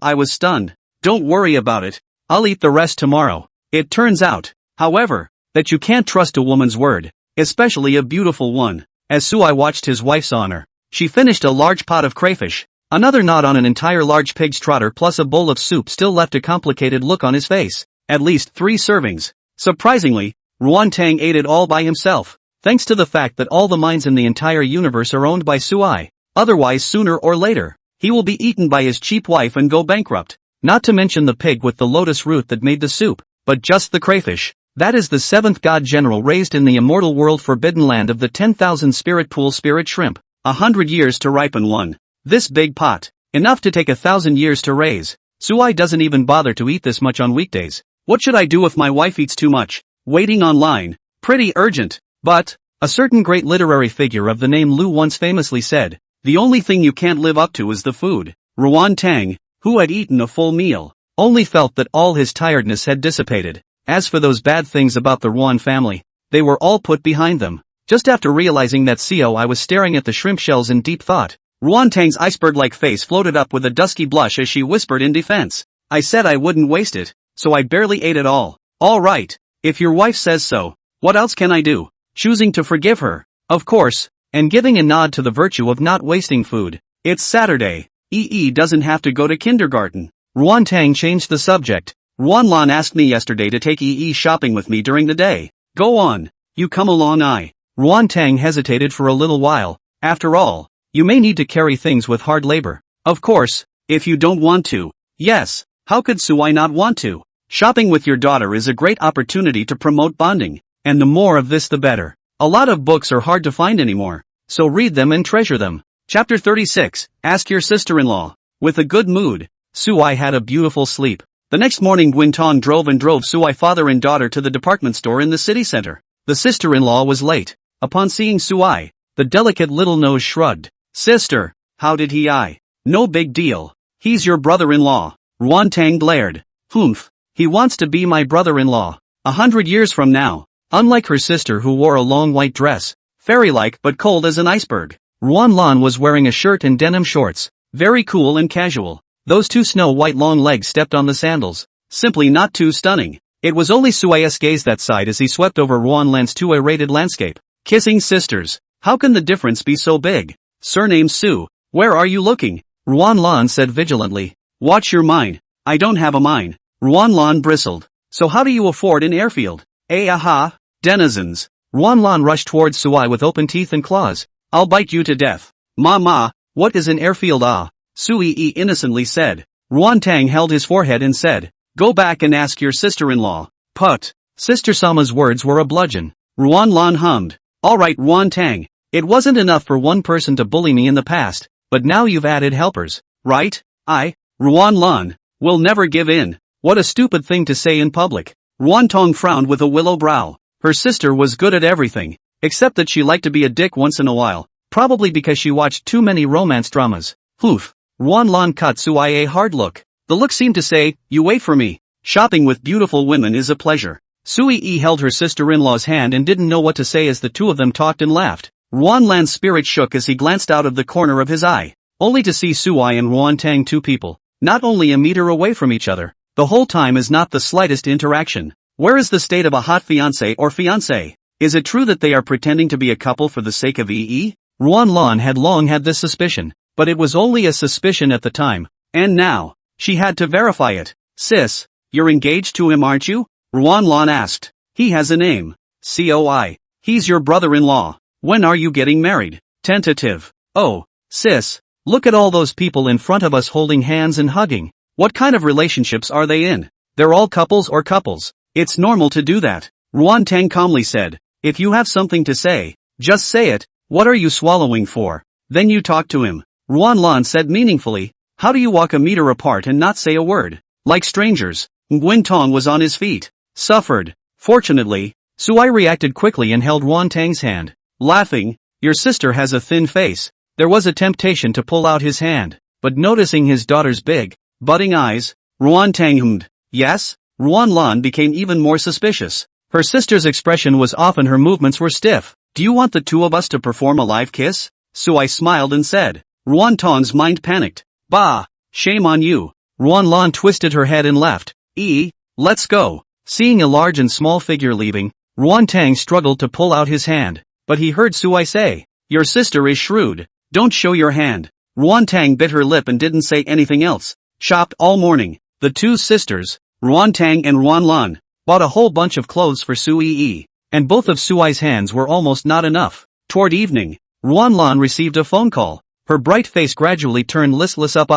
I was stunned. Don't worry about it. I'll eat the rest tomorrow. It turns out, however, that you can't trust a woman's word, especially a beautiful one. As Suai watched his wife's honor, she finished a large pot of crayfish. Another knot on an entire large pig's trotter plus a bowl of soup still left a complicated look on his face. At least 3 servings. Surprisingly, Ruan Tang ate it all by himself, thanks to the fact that all the mines in the entire universe are owned by Suai. Otherwise, sooner or later, he will be eaten by his cheap wife and go bankrupt. Not to mention the pig with the lotus root that made the soup, but just the crayfish. That is the 7th god general raised in the immortal world forbidden land of the 10,000 spirit pool spirit shrimp. 100 years to ripen one. This big pot. Enough to take 1,000 years to raise. Suai doesn't even bother to eat this much on weekdays. What should I do if my wife eats too much? Waiting online. Pretty urgent. But, a certain great literary figure of the name Lu once famously said, the only thing you can't live up to is the food. Ruan Tang, who had eaten a full meal, only felt that all his tiredness had dissipated. As for those bad things about the Ruan family, they were all put behind them. Just after realizing that I was staring at the shrimp shells in deep thought, Ruan Tang's iceberg-like face floated up with a dusky blush as she whispered in defense. I said I wouldn't waste it, so I barely ate it all. All right, if your wife says so, what else can I do? Choosing to forgive her, of course, and giving a nod to the virtue of not wasting food. It's Saturday. Doesn't have to go to kindergarten. Ruan Tang changed the subject. Ruan Lan asked me yesterday to take shopping with me during the day. Go on, you come along. Ruan Tang hesitated for a little while. After all, you may need to carry things with hard labor. Of course, if you don't want to. Yes, how could Suai not want to? Shopping with your daughter is a great opportunity to promote bonding, and the more of this the better. A lot of books are hard to find anymore, so read them and treasure them. Chapter 36, Ask Your Sister-in-Law. With a good mood, Suai had a beautiful sleep. The next morning Nguyen Tong drove Suai father and daughter to the department store in the city center. The sister-in-law was late. Upon seeing Suai, The delicate little nose shrugged. Sister, how did he I? No big deal. He's your brother-in-law. Ruan-tang glared. Humph. He wants to be my brother-in-law. 100 years from now. Unlike her sister who wore a long white dress, fairy-like but cold as an iceberg, Ruan-lan was wearing a shirt and denim shorts, very cool and casual. Those two snow-white long legs stepped on the sandals, simply not too stunning. It was only Sui's gaze that sighed as he swept over Ruan-lan's too irradiated landscape. Kissing sisters. How can the difference be so big? Surname Su. Where are you looking? Ruan-lan said vigilantly. Watch your mine. I don't have a mine. Ruan-lan bristled. So how do you afford an airfield? Aha. Denizens. Ruan-lan rushed towards Sui with open teeth and claws. I'll bite you to death. Ma, what is an airfield? Sui innocently said. Ruan-tang held his forehead and said, go back and ask your sister-in-law. Put. Sister Sama's words were a bludgeon. Ruan-lan hummed. Alright Ruan-tang, it wasn't enough for one person to bully me in the past, but now you've added helpers, right? Ruan-lan, will never give in. What a stupid thing to say in public. Ruan-tong frowned with a willow brow. Her sister was good at everything, except that she liked to be a dick once in a while, probably because she watched too many romance dramas. Oof. Ruan-lan cut Sui a hard look. The look seemed to say, you wait for me. Shopping with beautiful women is a pleasure. Sui held her sister-in-law's hand and didn't know what to say as the two of them talked and laughed. Ruan-lan's spirit shook as he glanced out of the corner of his eye, only to see Sui and Ruan-tang, two people, not only a meter away from each other. The whole time is not the slightest interaction. Where is the state of a hot fiancé or fiancée? Is it true that they are pretending to be a couple for the sake of EE? Ruan-lan had long had this suspicion, but it was only a suspicion at the time, and now, she had to verify it. Sis, you're engaged to him aren't you? Ruan-lan asked. He has a name. Coi. He's your brother-in-law. When are you getting married? Tentative. Oh, sis, look at all those people in front of us holding hands and hugging. What kind of relationships are they in? They're all couples or couples. It's normal to do that. Ruan-tang calmly said. If you have something to say, just say it. What are you swallowing for? Then you talk to him. Ruan-lan said meaningfully. How do you walk a meter apart and not say a word? Like strangers. Nguyen Tong was on his feet. Suffered. Fortunately, Sui reacted quickly and held Ruan-tang's hand. Laughing, your sister has a thin face. There was a temptation to pull out his hand, but noticing his daughter's big, budding eyes, Ruan-tang hummed. Yes? Ruan-lan became even more suspicious. Her sister's expression was off and her movements were stiff. Do you want the two of us to perform a live kiss? Sui smiled and said. Ruan-tong's mind panicked. Bah! Shame on you. Ruan-lan twisted her head and laughed. Let's go. Seeing a large and small figure leaving, Ruan-tang struggled to pull out his hand, but he heard Sui say, your sister is shrewd. Don't show your hand. Ruan-tang bit her lip and didn't say anything else. Shopped all morning. The two sisters, Ruan-tang and Ruan-lan, bought a whole bunch of clothes for Sui, and both of Sui's hands were almost not enough. Toward evening, Ruan-lan received a phone call. Her bright face gradually turned listless up.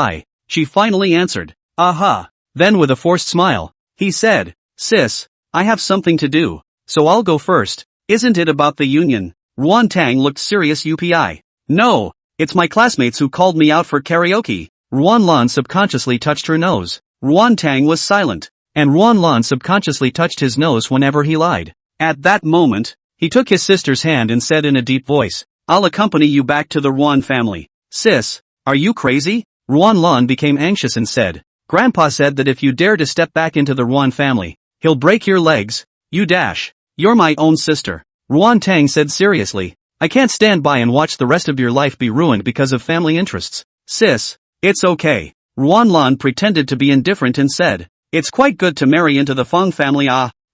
She finally answered. Aha. Then with a forced smile, he said, sis, I have something to do, so I'll go first. Isn't it about the union? Ruan-tang looked serious. UPI. No, it's my classmates who called me out for karaoke. Ruan-lan subconsciously touched her nose. Ruan-tang was silent, and Ruan-lan subconsciously touched his nose whenever he lied. At that moment, he took his sister's hand and said in a deep voice, I'll accompany you back to the Ruan family. Sis, are you crazy? Ruan-lan became anxious and said, Grandpa said that if you dare to step back into the Ruan family, he'll break your legs. You're my own sister. Ruan-tang said seriously. I can't stand by and watch the rest of your life be ruined because of family interests. Sis, it's okay. Ruan-lan pretended to be indifferent and said, it's quite good to marry into the Feng family.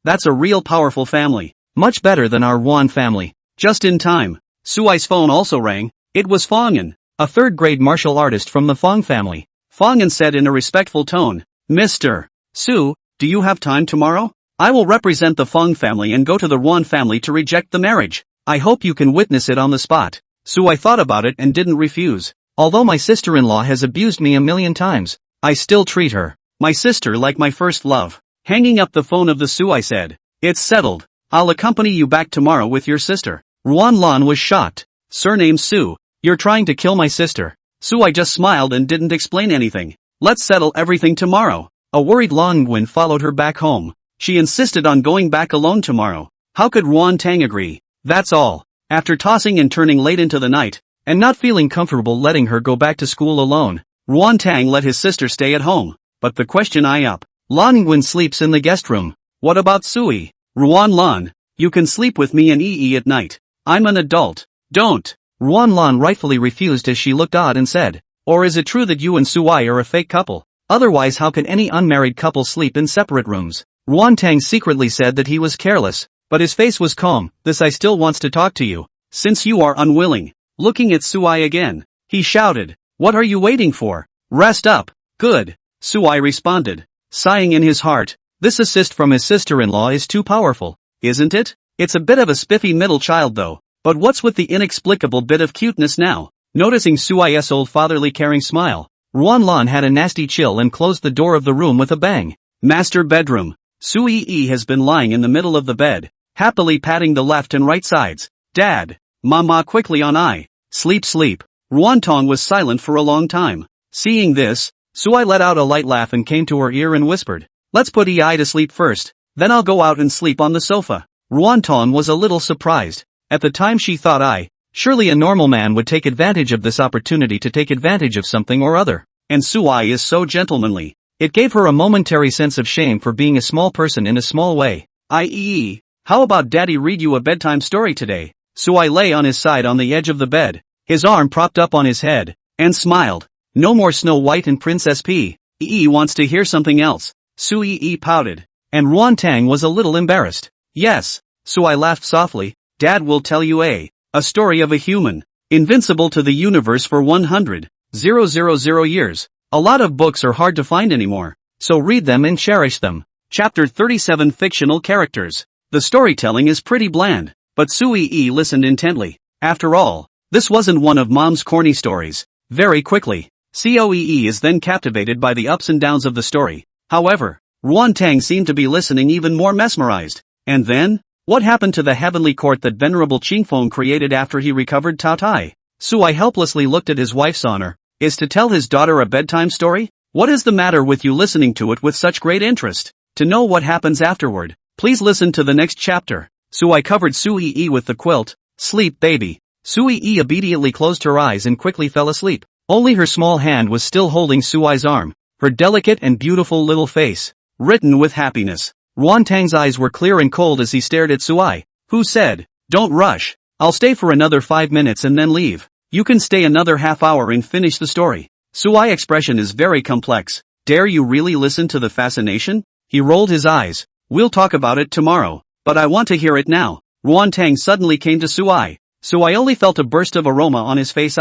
That's a real powerful family. Much better than our Ruan family. Just in time. Sui's phone also rang. It was Feng'an, a third-grade martial artist from the Feng family. Feng'an said in a respectful tone, Mr. Su, do you have time tomorrow? I will represent the Feng family and go to the Ruan family to reject the marriage. I hope you can witness it on the spot. Sui thought about it and didn't refuse. Although my sister-in-law has abused me a million times, I still treat her, my sister, like my first love. Hanging up the phone of the Sui said, it's settled. I'll accompany you back tomorrow with your sister. Ruan-lan was shocked. Surname Su, you're trying to kill my sister. Sui just smiled and didn't explain anything. Let's settle everything tomorrow. A worried Long Nguyen followed her back home. She insisted on going back alone tomorrow. How could Ruan-tang agree? That's all. After tossing and turning late into the night, and not feeling comfortable letting her go back to school alone, Ruan Tang let his sister stay at home. But the question I up. Lan Nguyen sleeps in the guest room. What about Sui? Ruan Lan, you can sleep with me and Yi at night. I'm an adult. Don't. Ruan Lan rightfully refused as she looked odd and said, or is it true that you and Sui are a fake couple? Otherwise how can any unmarried couple sleep in separate rooms? Ruan Tang secretly said that he was careless, but his face was calm. This I still wants to talk to you. Since you are unwilling. Looking at Sui again, he shouted, what are you waiting for? Rest up. Good. Sui responded, sighing in his heart. This assist from his sister-in-law is too powerful, isn't it? It's a bit of a spiffy middle child though. But what's with the inexplicable bit of cuteness now? Noticing Sui's old fatherly caring smile, Ruan Lan had a nasty chill and closed the door of the room with a bang. Master bedroom. Sui has been lying in the middle of the bed, happily patting the left and right sides. Dad. Mama quickly on I. Sleep sleep. Ruan Tong was silent for a long time. Seeing this, Sui let out a light laugh and came to her ear and whispered, let's put Ei to sleep first, then I'll go out and sleep on the sofa. Ruan Tong was a little surprised. At the time she thought surely a normal man would take advantage of this opportunity to take advantage of something or other. And Sui is so gentlemanly. It gave her a momentary sense of shame for being a small person in a small way. I.e., how about Daddy read you a bedtime story today? Sui lay on his side on the edge of the bed, his arm propped up on his head, and smiled. No more Snow White and Princess P. Wants to hear something else. Sui pouted. And Ruan Tang was a little embarrassed. Yes. Sui laughed softly. Dad will tell you a story of a human, invincible to the universe for 100,000 years. A lot of books are hard to find anymore, so read them and cherish them. Chapter 37 Fictional Characters. The storytelling is pretty bland, but Sui listened intently. After all, this wasn't one of Mom's corny stories. Very quickly, Coee is then captivated by the ups and downs of the story. However, Ruan Tang seemed to be listening even more mesmerized. And then? What happened to the heavenly court that Venerable Qingfeng created after he recovered Tao Tai? Sui helplessly looked at his wife's honor. Is to tell his daughter a bedtime story? What is the matter with you listening to it with such great interest? To know what happens afterward, please listen to the next chapter. Sui covered Sui with the quilt. Sleep baby. Sui obediently closed her eyes and quickly fell asleep. Only her small hand was still holding Sui's arm, her delicate and beautiful little face, written with happiness. Ruan Tang's eyes were clear and cold as he stared at Sui, who said, don't rush. I'll stay for another 5 minutes and then leave. You can stay another half hour and finish the story. Sui's expression is very complex. Dare you really listen to the fascination? He rolled his eyes. We'll talk about it tomorrow, but I want to hear it now. Ruan Tang suddenly came to Sui. Sui only felt a burst of aroma on his face.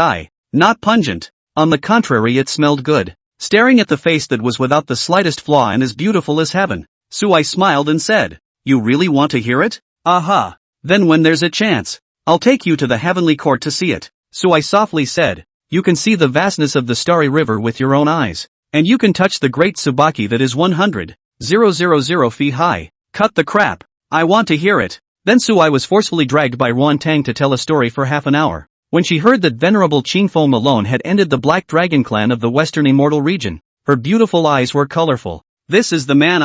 Not pungent. On the contrary, it smelled good. Staring at the face that was without the slightest flaw and as beautiful as heaven, Sui smiled and said, you really want to hear it? Aha. Then when there's a chance, I'll take you to the heavenly court to see it. Sui softly said, you can see the vastness of the starry river with your own eyes. And you can touch the great Tsubaki that is 100,000 feet high. Cut the crap. I want to hear it. Then Sui was forcefully dragged by Ruan Tang to tell a story for half an hour. When she heard that Venerable Qingfeng alone had ended the Black Dragon clan of the Western Immortal region, her beautiful eyes were colorful. This is the man.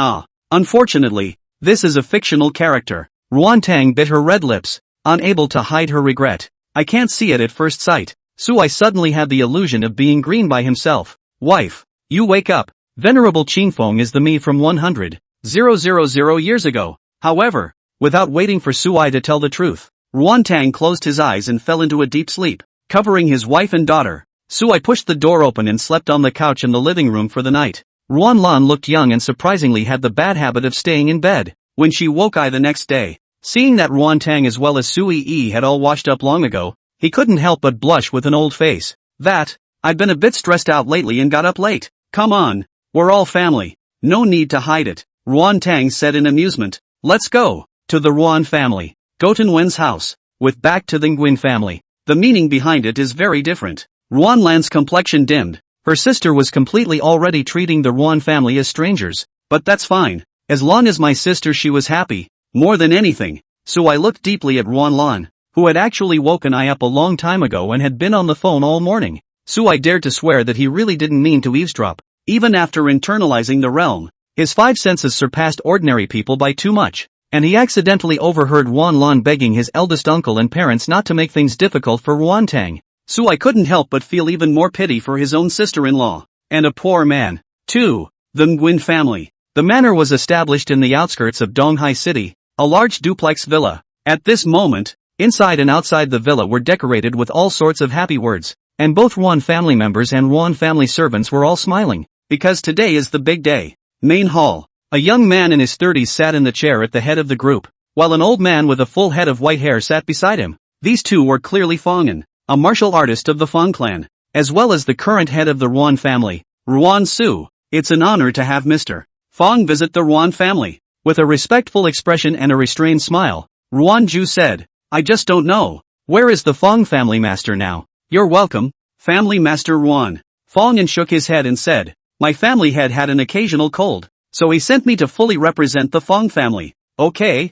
Unfortunately, this is a fictional character. Ruan Tang bit her red lips, unable to hide her regret. I can't see it at first sight. Sui suddenly had the illusion of being green by himself. Wife, you wake up. Venerable Qingfeng is the me from 100,000 years ago. However, without waiting for Sui to tell the truth, Ruan Tang closed his eyes and fell into a deep sleep, covering his wife and daughter. Sui pushed the door open and slept on the couch in the living room for the night. Ruan Lan looked young and surprisingly had the bad habit of staying in bed. When she woke the next day, seeing that Ruan Tang as well as Sui had all washed up long ago, he couldn't help but blush with an old face. I've been a bit stressed out lately and got up late. Come on, we're all family. No need to hide it, Ruan Tang said in amusement. Let's go to the Ruan family. Goten Wen's house, with back to the Nguyen family. The meaning behind it is very different. Ruan Lan's complexion dimmed. Her sister was completely already treating the Ruan family as strangers. But that's fine. As long as my sister she was happy. More than anything. So I looked deeply at Ruan Lan, who had actually woken up a long time ago and had been on the phone all morning. So I dared to swear that he really didn't mean to eavesdrop. Even after internalizing the realm, his 5 senses surpassed ordinary people by too much. and he accidentally overheard Ruan Lan begging his eldest uncle and parents not to make things difficult for Ruan Tang. So I couldn't help but feel even more pity for his own sister-in-law. And a poor man, too. The Nguyen family. The manor was established in the outskirts of Donghai City, a large duplex villa. At this moment, inside and outside the villa were decorated with all sorts of happy words, and both Ruan family members and Ruan family servants were all smiling, because today is the big day. Main hall. A young man in his 30s sat in the chair at the head of the group, while an old man with a full head of white hair sat beside him. These two were clearly Fong, a martial artist of the Fong clan, as well as the current head of the Ruan family, Ruan Su. It's an honor to have Mr. Fong visit the Ruan family. With a respectful expression and a restrained smile, Ruan Ju said, I just don't know. Where is the Fong family master now? You're welcome, family master Ruan. Fong shook his head and said, my family had an occasional cold, so he sent me to fully represent the Fong family. Okay.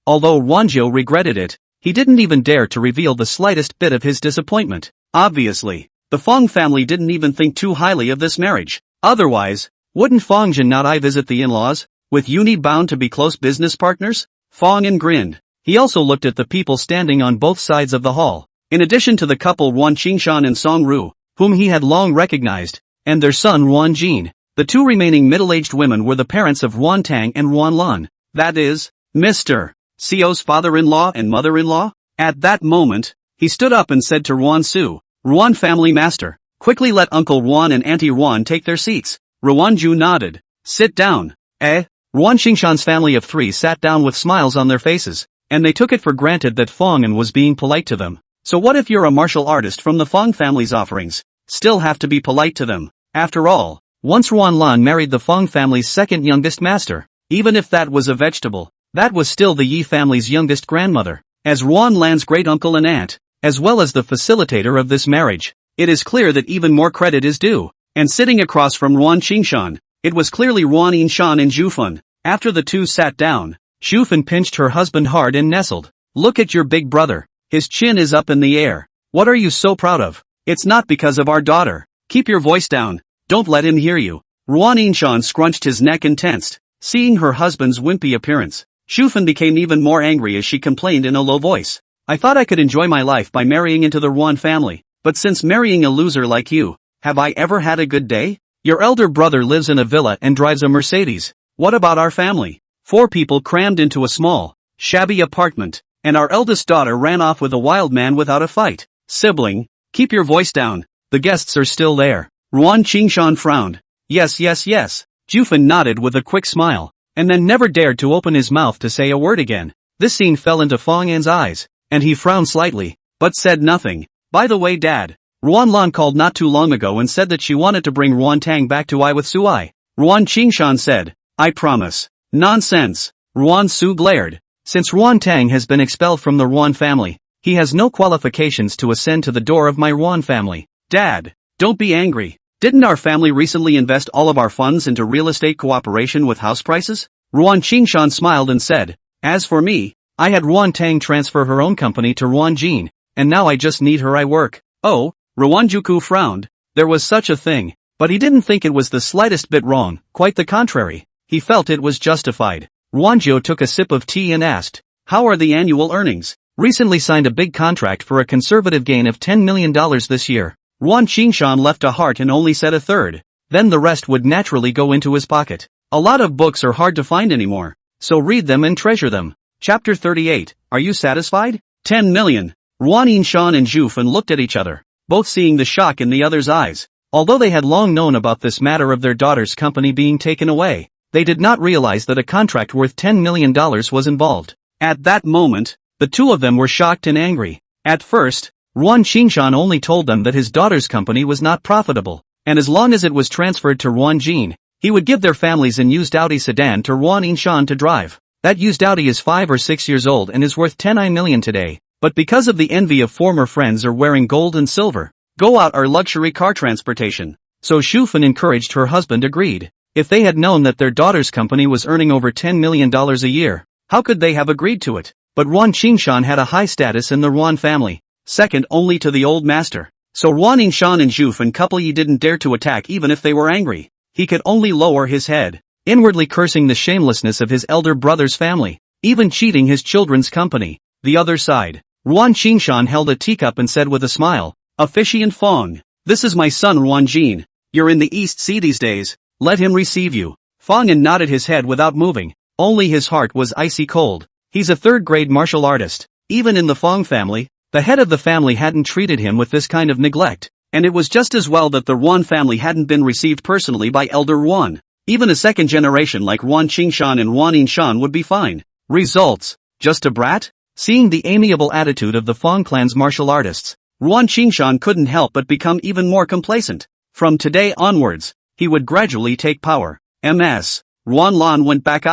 Although Ruanjo regretted it, he didn't even dare to reveal the slightest bit of his disappointment. Obviously, the Fong family didn't even think too highly of this marriage. Otherwise, wouldn't Fong Jin not I visit the in-laws, with Uni bound to be close business partners? Fong grinned. He also looked at the people standing on both sides of the hall. In addition to the couple Ruan Qingshan and Song Ru, whom he had long recognized, and their son Ruan Jin, the two remaining middle-aged women were the parents of Ruan Tang and Ruan Lan. That is, Mr. Sio's father-in-law and mother-in-law? At that moment, he stood up and said to Ruan Su, Ruan family master, quickly let Uncle Ruan and Auntie Ruan take their seats. Ruan Ju nodded. Sit down. Ruan Qingshan's family of three sat down with smiles on their faces, and they took it for granted that Fong was being polite to them. So what if you're a martial artist from the Fong family's offerings? Still have to be polite to them. After all, once Ruan Lan married the Fong family's second youngest master, even if that was a vegetable, that was still the Yi family's youngest grandmother, as Ruan Lan's great uncle and aunt, as well as the facilitator of this marriage. It is clear that even more credit is due. And sitting across from Ruan Qingshan, it was clearly Ruan Yinshan and Zhufan. After the two sat down, Zhufan pinched her husband hard and nestled. Look at your big brother. His chin is up in the air. What are you so proud of? It's not because of our daughter. Keep your voice down. Don't let him hear you. Ruan Yinshan scrunched his neck and tensed, seeing her husband's wimpy appearance. Zhufan became even more angry as she complained in a low voice. I thought I could enjoy my life by marrying into the Ruan family, but since marrying a loser like you, have I ever had a good day? Your elder brother lives in a villa and drives a Mercedes. What about our family? 4 people crammed into a small, shabby apartment, and our eldest daughter ran off with a wild man without a fight. Sibling, keep your voice down. The guests are still there. Ruan Qingshan frowned. Yes. Zhufan nodded with a quick smile, and then never dared to open his mouth to say a word again. This scene fell into Fong An's eyes, and he frowned slightly, but said nothing. By the way, Dad, Ruan Lan called not too long ago and said that she wanted to bring Ruan Tang back to I with Suai. Ruan Qingshan said, I promise. Nonsense. Ruan Su glared. Since Ruan Tang has been expelled from the Ruan family, he has no qualifications to ascend to the door of my Ruan family. Dad, don't be angry. Didn't our family recently invest all of our funds into real estate cooperation with house prices? Ruan Qingshan smiled and said, as for me, I had Ruan Tang transfer her own company to Ruan Jin, and now I just need her I work. Oh, Ruan Juku frowned. There was such a thing, but he didn't think it was the slightest bit wrong, quite the contrary. He felt it was justified. Ruanjo took a sip of tea and asked, how are the annual earnings? Recently signed a big contract for a conservative gain of $10 million this year. Ruan Qingshan left a heart and only said a third. Then the rest would naturally go into his pocket. A lot of books are hard to find anymore, so read them and treasure them. Chapter 38, Are you satisfied? 10 million. Ruan Yinshan and Zhufan looked at each other, both seeing the shock in the other's eyes. Although they had long known about this matter of their daughter's company being taken away, they did not realize that a contract worth $10 million was involved. At that moment, the two of them were shocked and angry. At first, Ruan Qingshan only told them that his daughter's company was not profitable, and as long as it was transferred to Ruan Jin, he would give their families an used Audi sedan to Ruan Yinshan to drive. That used Audi is 5 or 6 years old and is worth 10 million today, but because of the envy of former friends are wearing gold and silver, go out our luxury car transportation. So Zhufan encouraged her husband agreed. If they had known that their daughter's company was earning over $10 million a year, how could they have agreed to it? But Ruan Qingshan had a high status in the Ruan family, second only to the old master. So Ruan Yinshan and Zhufan couple Yi didn't dare to attack even if they were angry. He could only lower his head. inwardly cursing the shamelessness of his elder brother's family, even cheating his children's company. The other side. Ruan Qingshan held a teacup and said with a smile, "Officiant Fong, this is my son Ruan Jin. You're in the East Sea these days, let him receive you." Fong nodded his head without moving, only his heart was icy cold. He's a third-grade martial artist. Even in the Fong family, the head of the family hadn't treated him with this kind of neglect, and it was just as well that the Ruan family hadn't been received personally by Elder Ruan. Even a second generation like Ruan Qingshan and Ruan Yinshan would be fine. Results: just a brat? Seeing the amiable attitude of the Fong clan's martial artists, Ruan Qingshan couldn't help but become even more complacent. From today onwards, he would gradually take power. Ms. Ruan Lan went back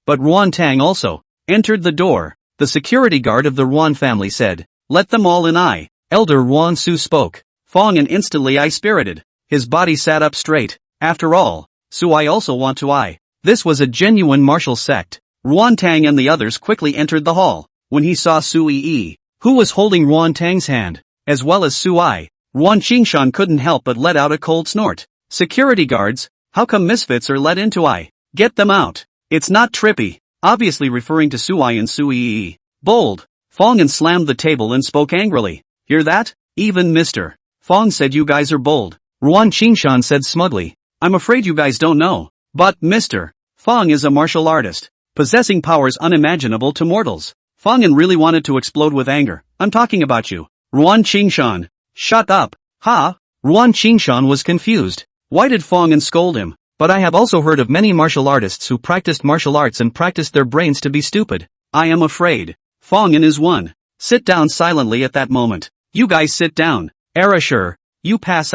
but Ruan Tang also entered the door. The security guard of the Ruan family said, "Let them all in." Elder Ruan Su spoke. Fong instantly spirited. His body sat up straight. After all, Su I also want to This was a genuine martial sect. Ruan Tang and the others quickly entered the hall. When he saw Su Yi, who was holding Ruan Tang's hand, as well as Su I, Ruan Qingshan couldn't help but let out a cold snort. Security guards, how come misfits are let into Get them out. It's not trippy. Obviously referring to Su I and Su Yi. Bold. Fong slammed the table and spoke angrily. Hear that? Even Mr. Fong said you guys are bold. Ruan Qingshan said smugly. I'm afraid you guys don't know. But Mr. Fong is a martial artist, possessing powers unimaginable to mortals. Fong really wanted to explode with anger. I'm talking about you. Ruan Qingshan. Shut up. Ha? Ruan Qingshan was confused. Why did Fong scold him? But I have also heard of many martial artists who practiced martial arts and practiced their brains to be stupid. I am afraid. Fong is one. Sit down silently at that moment. You guys sit down. Sure. You pass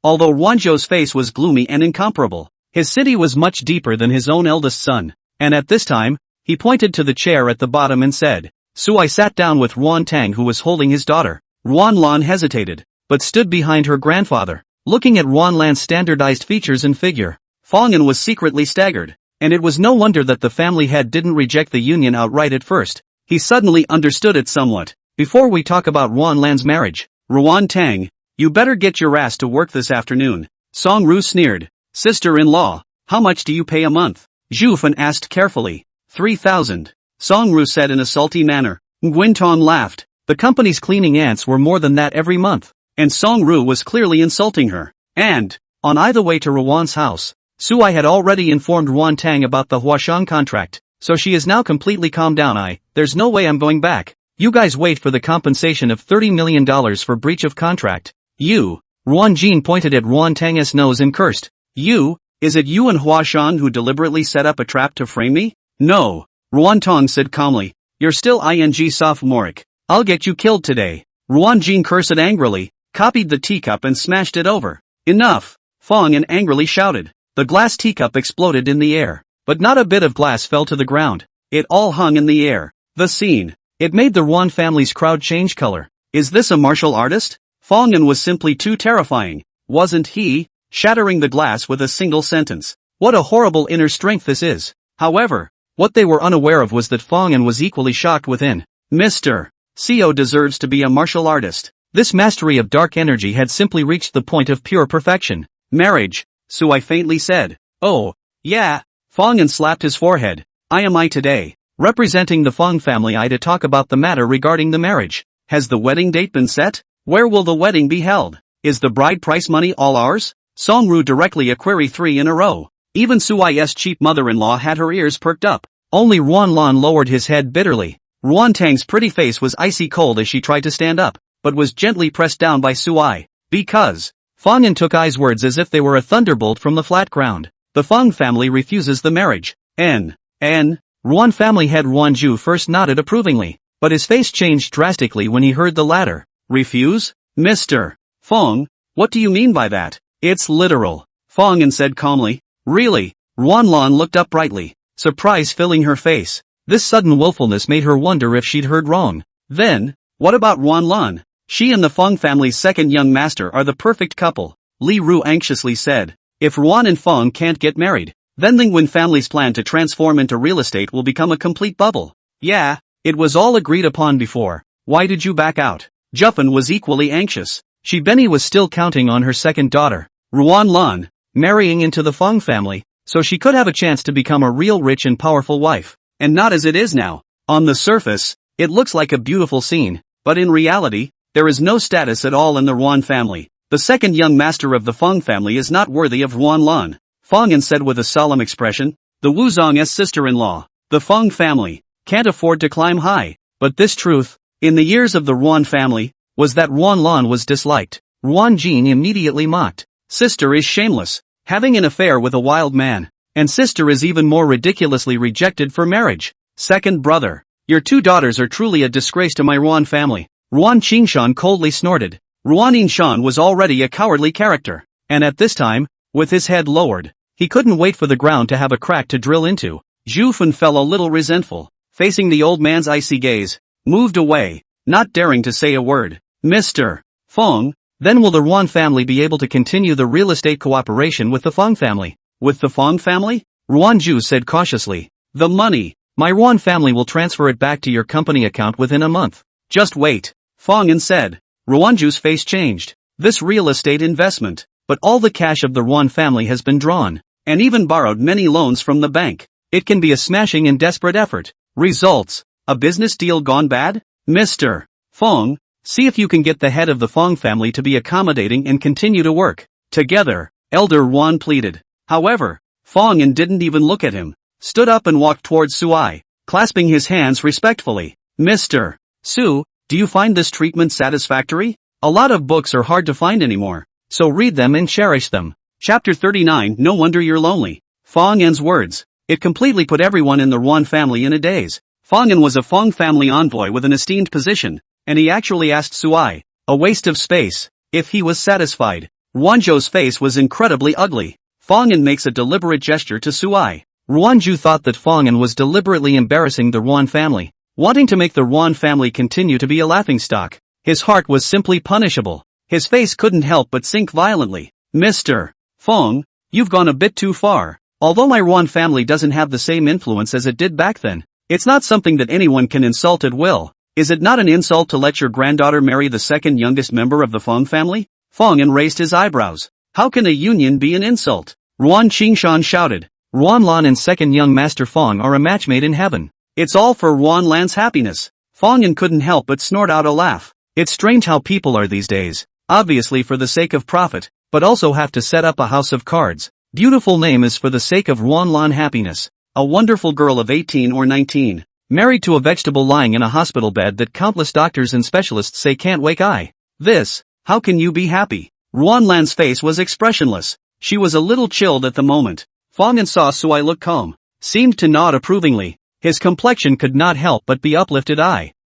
Although Wanzhou's face was gloomy and incomparable, his city was much deeper than his own eldest son, and at this time, he pointed to the chair at the bottom and said, Su I sat down with Ruan Tang who was holding his daughter. Ruan Lan hesitated, but stood behind her grandfather, looking at Ruan Lan's standardized features and figure. Fong was secretly staggered, and it was no wonder that the family head didn't reject the union outright at first. He suddenly understood it somewhat. Before we talk about Ruan Lan's marriage, Ruan Tang, you better get your ass to work this afternoon. Song Ru sneered. Sister-in-law, how much do you pay a month? Zhu Fan asked carefully. 3,000. Song Ru said in a salty manner. Nguyen Tong laughed. The company's cleaning ants were more than that every month, and Song Ru was clearly insulting her. And, on either way to Ruan's house, Su I had already informed Ruan Tang about the Huashang contract, so she is now completely calmed down. There's no way I'm going back. You guys wait for the compensation of $30 million for breach of contract. You. Ruan Jin pointed at Ruan Tang's nose and cursed. You? Is it you and Huashang who deliberately set up a trap to frame me? No. Ruan Tong said calmly. You're still sophomoric. I'll get you killed today. Ruan Jin cursed angrily, copied the teacup and smashed it over. Enough. Fong angrily shouted. The glass teacup exploded in the air, but not a bit of glass fell to the ground. It all hung in the air. The scene. It made the Ruan family's crowd change color. Is this a martial artist? Fong was simply too terrifying, wasn't he? Shattering the glass with a single sentence. What a horrible inner strength this is. However, what they were unaware of was that Fong was equally shocked within. Mr. Co deserves to be a martial artist. This mastery of dark energy had simply reached the point of pure perfection. Marriage. Su I faintly said. Oh, yeah. Fong slapped his forehead. I am today, representing the Fong family to talk about the matter regarding the marriage. Has the wedding date been set? Where will the wedding be held? Is the bride price money all ours? Song Ru directly a query 3 in a row. Even Su I's cheap mother-in-law had her ears perked up. Only Ruan Lan lowered his head bitterly. Ruan Tang's pretty face was icy cold as she tried to stand up, but was gently pressed down by Su I. Because. Fong took I's words as if they were a thunderbolt from the flat ground. The Fong family refuses the marriage. Ruan family head Ruan Zhu first nodded approvingly, but his face changed drastically when he heard the latter. Refuse? Mr. Fong, what do you mean by that? It's literal. Fong said calmly. Really? Ruan Lan looked up brightly, surprise filling her face. This sudden willfulness made her wonder if she'd heard wrong. Then, what about Ruan Lan? She and the Fong family's second young master are the perfect couple, Li Ru anxiously said. If Ruan and Fong can't get married, then Lingwen family's plan to transform into real estate will become a complete bubble. Yeah, it was all agreed upon before. Why did you back out? Juffin was equally anxious. Benny was still counting on her second daughter, Ruan Lan, marrying into the Fong family. so she could have a chance to become a real rich and powerful wife. And not as it is now. On the surface, it looks like a beautiful scene, but in reality, there is no status at all in the Ruan family. The second young master of the Feng family is not worthy of Ruan Lan, Feng An said with a solemn expression. The Wuzong's sister-in-law. The Feng family can't afford to climb high. But this truth, in the years of the Ruan family, was that Ruan Lan was disliked. Ruan Jin immediately mocked. Sister is shameless, having an affair with a wild man. And sister is even more ridiculously rejected for marriage. Second brother, your two daughters are truly a disgrace to my Ruan family. Ruan Qingshan coldly snorted. Ruan Yinshan was already a cowardly character. And at this time, with his head lowered, he couldn't wait for the ground to have a crack to drill into. Zhu Fen felt a little resentful, facing the old man's icy gaze, moved away, not daring to say a word. Mr. Feng, then will the Ruan family be able to continue the real estate cooperation with the Feng family? With the Feng family? Ruan Zhu said cautiously. The money, my Ruan family will transfer it back to your company account within a month. Just wait, Feng An said. Ruan Zhu's face changed. This real estate investment, but all the cash of the Ruan family has been drawn, and even borrowed many loans from the bank. It can be a smashing and desperate effort. Results, a business deal gone bad? Mr. Feng, see if you can get the head of the Feng family to be accommodating and continue to work together, Elder Ruan pleaded. However, Feng An didn't even look at him, stood up and walked towards Suai, clasping his hands respectfully. Mr. Su, do you find this treatment satisfactory? A lot of books are hard to find anymore, so read them and cherish them. Chapter 39. No wonder you're lonely. Feng An's words. It completely put everyone in the Ruan family in a daze. Feng An was a Feng family envoy with an esteemed position, and he actually asked Suai, a waste of space, if he was satisfied. Ruanzhou's face was incredibly ugly. Feng An makes a deliberate gesture to Suai. Ruanzhou thought that Feng An was deliberately embarrassing the Ruan family, wanting to make the Ruan family continue to be a laughingstock. His heart was simply punishable. His face couldn't help but sink violently. Mr. Feng, you've gone a bit too far. Although my Ruan family doesn't have the same influence as it did back then, it's not something that anyone can insult at will. Is it not an insult to let your granddaughter marry the second youngest member of the Feng family? Feng An raised his eyebrows. How can a union be an insult? Ruan Qingshan shouted. Ruan Lan and second young master Feng are a match made in heaven. It's all for Ruan Lan's happiness. Feng An couldn't help but snort out a laugh. It's strange how people are these days, obviously for the sake of profit, but also have to set up a house of cards. Beautiful name is for the sake of Ruan Lan happiness. A wonderful girl of 18 or 19, married to a vegetable lying in a hospital bed that countless doctors and specialists say can't wake eye. This, how can you be happy? Ruan Lan's face was expressionless. She was a little chilled at the moment. Feng An saw Suai look calm, seemed to nod approvingly. His complexion could not help but be uplifted.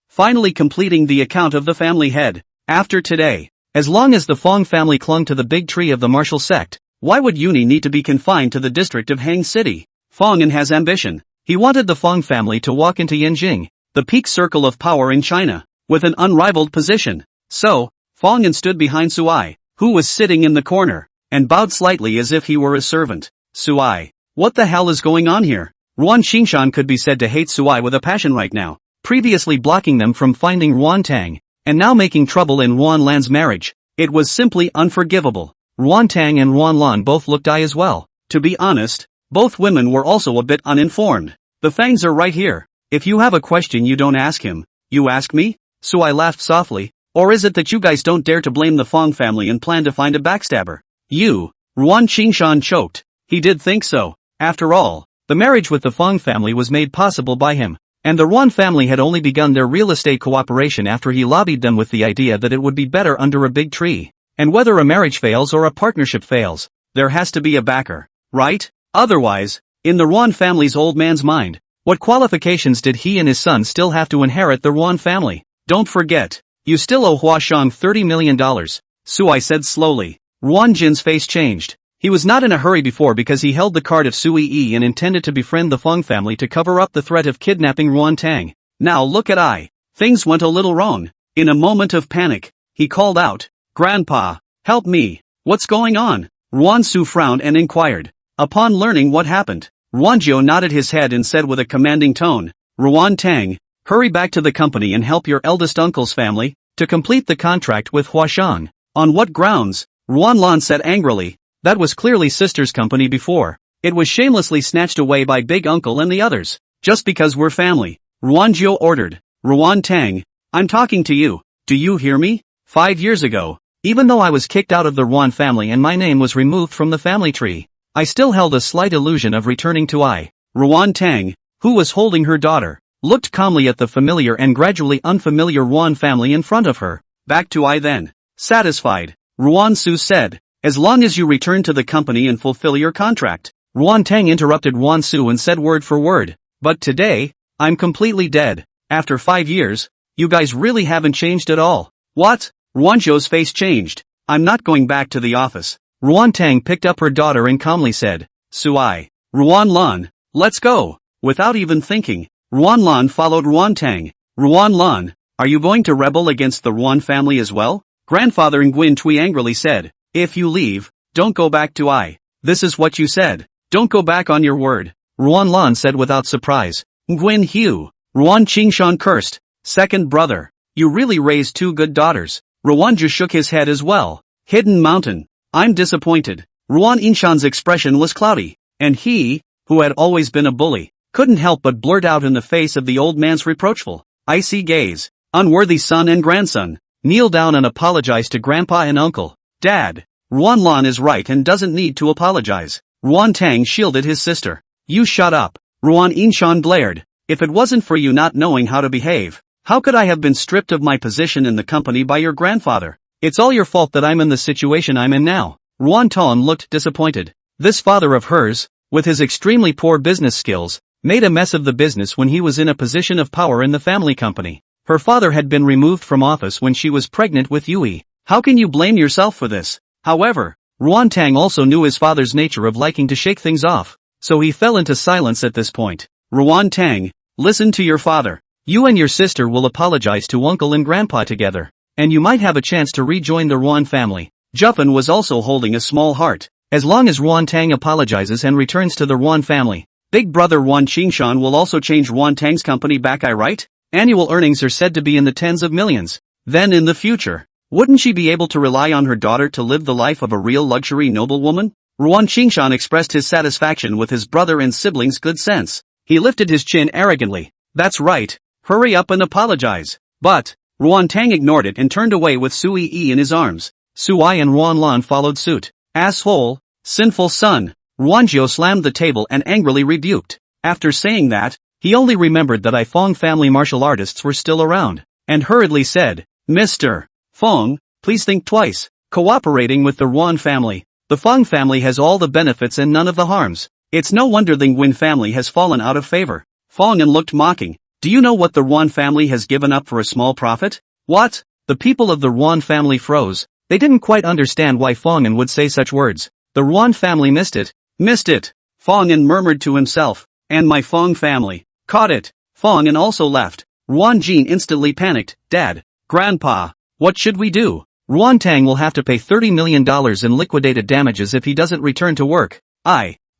Finally completing the account of the family head. After today, as long as the Feng family clung to the big tree of the martial sect, why would Uni need to be confined to the district of Hang City? Feng An has ambition. He wanted the Feng family to walk into Yanjing, the peak circle of power in China, with an unrivaled position. So, Feng An stood behind Suai, who was sitting in the corner, and bowed slightly as if he were a servant. Suai, what the hell is going on here? Ruan Qingshan could be said to hate Suai with a passion right now, previously blocking them from finding Ruan Tang, and now making trouble in Ruan Lan's marriage. It was simply unforgivable. Ruan Tang and Ruan Lan both looked as well. To be honest, both women were also a bit uninformed. The fangs are right here. If you have a question you don't ask him, you ask me? Suai laughed softly. Or is it that you guys don't dare to blame the Feng family and plan to find a backstabber? You, Ruan Qingshan choked. He did think so. After all, the marriage with the Feng family was made possible by him, and the Ruan family had only begun their real estate cooperation after he lobbied them with the idea that it would be better under a big tree. And whether a marriage fails or a partnership fails, there has to be a backer, right? Otherwise, in the Ruan family's old man's mind, what qualifications did he and his son still have to inherit the Ruan family? Don't forget, you still owe Huashang $30 million, Suai said slowly. Ruan Jin's face changed. He was not in a hurry before because he held the card of Sui Yi and intended to befriend the Feng family to cover up the threat of kidnapping Ruan Tang. Now look at things went a little wrong. In a moment of panic, he called out, Grandpa, help me, what's going on? Ruan Su frowned and inquired. Upon learning what happened, Ruanzhou nodded his head and said with a commanding tone, Ruan Tang, hurry back to the company and help your eldest uncle's family to complete the contract with Huashang. On what grounds? Ruan Lan said angrily. That was clearly sister's company before. It was shamelessly snatched away by Big Uncle and the others. Just because we're family. Ruanzhou ordered. Ruan Tang, I'm talking to you. Do you hear me? 5 years ago, even though I was kicked out of the Ruan family and my name was removed from the family tree, I still held a slight illusion of returning to I. Ruan Tang, who was holding her daughter, looked calmly at the familiar and gradually unfamiliar Ruan family in front of her. Back to I then. Satisfied, Ruan Su said, as long as you return to the company and fulfill your contract. Ruan Tang interrupted Ruan Su and said word for word, but today, I'm completely dead. After 5 years, you guys really haven't changed at all. What? Ruanzhou's face changed. I'm not going back to the office. Ruan Tang picked up her daughter and calmly said, Suai. Ruan Lan, let's go. Without even thinking, Ruan Lan followed Ruan Tang. Ruan Lan, are you going to rebel against the Ruan family as well? Grandfather Nguyen Tui angrily said, if you leave, don't go back to I. This is what you said. Don't go back on your word. Ruan Lan said without surprise. Nguyen Hu. Ruan Qingshan cursed. Second brother. You really raised 2 good daughters. Ruanzhou shook his head as well. Hidden Mountain. I'm disappointed. Ruan Inshan's expression was cloudy, and he, who had always been a bully, couldn't help but blurt out in the face of the old man's reproachful, icy gaze. Unworthy son and grandson, kneel down and apologize to grandpa and uncle. Dad. Ruan Lan is right and doesn't need to apologize. Ruan Tang shielded his sister. You shut up. Ruan Inshan glared. If it wasn't for you not knowing how to behave, how could I have been stripped of my position in the company by your grandfather? It's all your fault that I'm in the situation I'm in now. Ruan Ton looked disappointed. This father of hers, with his extremely poor business skills, made a mess of the business when he was in a position of power in the family company. Her father had been removed from office when she was pregnant with Yui. How can you blame yourself for this? However, Ruan Tang also knew his father's nature of liking to shake things off, so he fell into silence at this point. Ruan Tang, listen to your father. You and your sister will apologize to uncle and grandpa together, and you might have a chance to rejoin the Ruan family. Juffin was also holding a small heart. As long as Ruan Tang apologizes and returns to the Ruan family, big brother Ruan Qingshan will also change Ruan Tang's company back, I right? Annual earnings are said to be in the tens of millions. Then in the future, wouldn't she be able to rely on her daughter to live the life of a real luxury noblewoman? Ruan Qingshan expressed his satisfaction with his brother and siblings' good sense. He lifted his chin arrogantly. That's right. Hurry up and apologize. But, Ruan Tang ignored it and turned away with Sui Yi in his arms. Suai and Ruan Lan followed suit. Asshole, sinful son. Ruanzhou slammed the table and angrily rebuked. After saying that, he only remembered that I Fong family martial artists were still around, and hurriedly said, Mr. Fong, please think twice. Cooperating with the Ruan family, the Fong family has all the benefits and none of the harms. It's no wonder the Nguyen family has fallen out of favor. Fong looked mocking. Do you know what the Ruan family has given up for a small profit? What? The people of the Ruan family froze. They didn't quite understand why Fong would say such words. The Ruan family missed it. Missed it. Fong murmured to himself. And my Fong family. Caught it. Fong also left. Ruan Jin instantly panicked. Dad. Grandpa. What should we do? Ruan Tang will have to pay $30 million in liquidated damages if he doesn't return to work.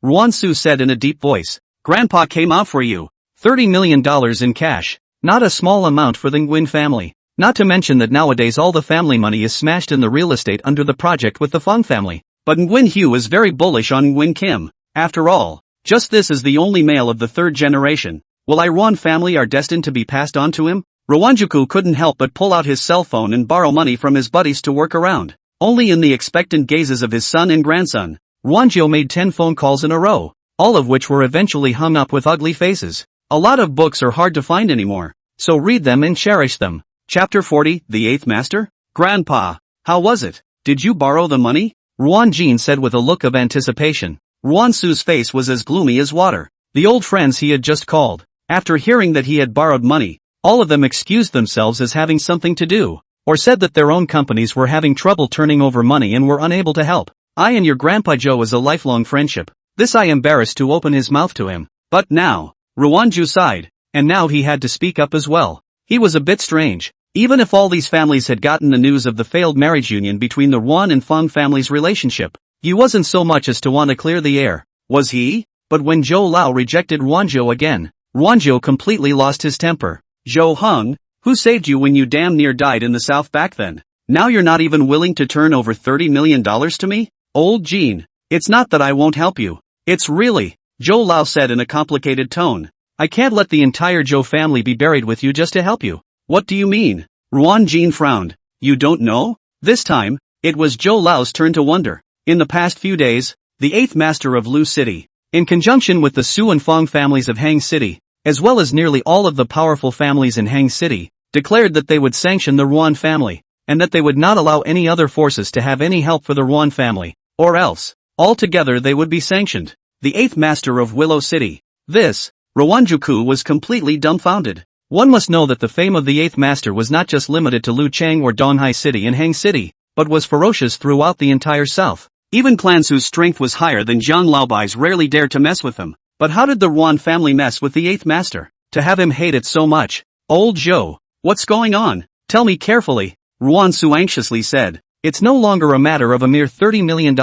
Ruan Su said in a deep voice. Grandpa came out for you. $30 million in cash. Not a small amount for the Nguyen family. Not to mention that nowadays all the family money is smashed in the real estate under the project with the Fong family. But Nguyen Hu is very bullish on Nguyen Kim. After all, just this is the only male of the third generation. Will Ruan family are destined to be passed on to him? Ruanjuku couldn't help but pull out his cell phone and borrow money from his buddies to work around. Only in the expectant gazes of his son and grandson, Ruanzhou made 10 phone calls in a row, all of which were eventually hung up with ugly faces. A lot of books are hard to find anymore, so read them and cherish them. Chapter 40, The Eighth Master? Grandpa, how was it? Did you borrow the money? Ruan Jin said with a look of anticipation. Ruan Su's face was as gloomy as water. The old friends he had just called, after hearing that he had borrowed money, all of them excused themselves as having something to do, or said that their own companies were having trouble turning over money and were unable to help. I and your Grandpa Joe is a lifelong friendship. This I embarrassed to open his mouth to him. But now, Ruanju sighed, and now he had to speak up as well. He was a bit strange. Even if all these families had gotten the news of the failed marriage union between the Ruan and Fong families' relationship, he wasn't so much as to want to clear the air, was he? But when Zhou Lao rejected Ruanzhou again, Ruanzhou completely lost his temper. Zhou Heng, who saved you when you damn near died in the south back then? Now you're not even willing to turn over $30 million to me? Old Jean, it's not that I won't help you. It's really, Zhou Lao said in a complicated tone. I can't let the entire Zhou family be buried with you just to help you. What do you mean? Ruan Jin frowned. You don't know? This time, it was Zhou Lao's turn to wonder. In the past few days, the 8th master of Lu City, in conjunction with the Su and Fong families of Hang City, as well as nearly all of the powerful families in Hang City, declared that they would sanction the Ruan family, and that they would not allow any other forces to have any help for the Ruan family, or else, altogether they would be sanctioned. The 8th master of Willow City. This, Ruanjuku was completely dumbfounded. One must know that the fame of the 8th master was not just limited to Luchang or Donghai City and Hang City, but was ferocious throughout the entire south. Even clans whose strength was higher than Jiang Laobai's rarely dared to mess with him. But how did the Ruan family mess with the 8th master, to have him hate it so much? Old Zhou, what's going on? Tell me carefully, Ruan Su anxiously said. It's no longer a matter of a mere $30 million.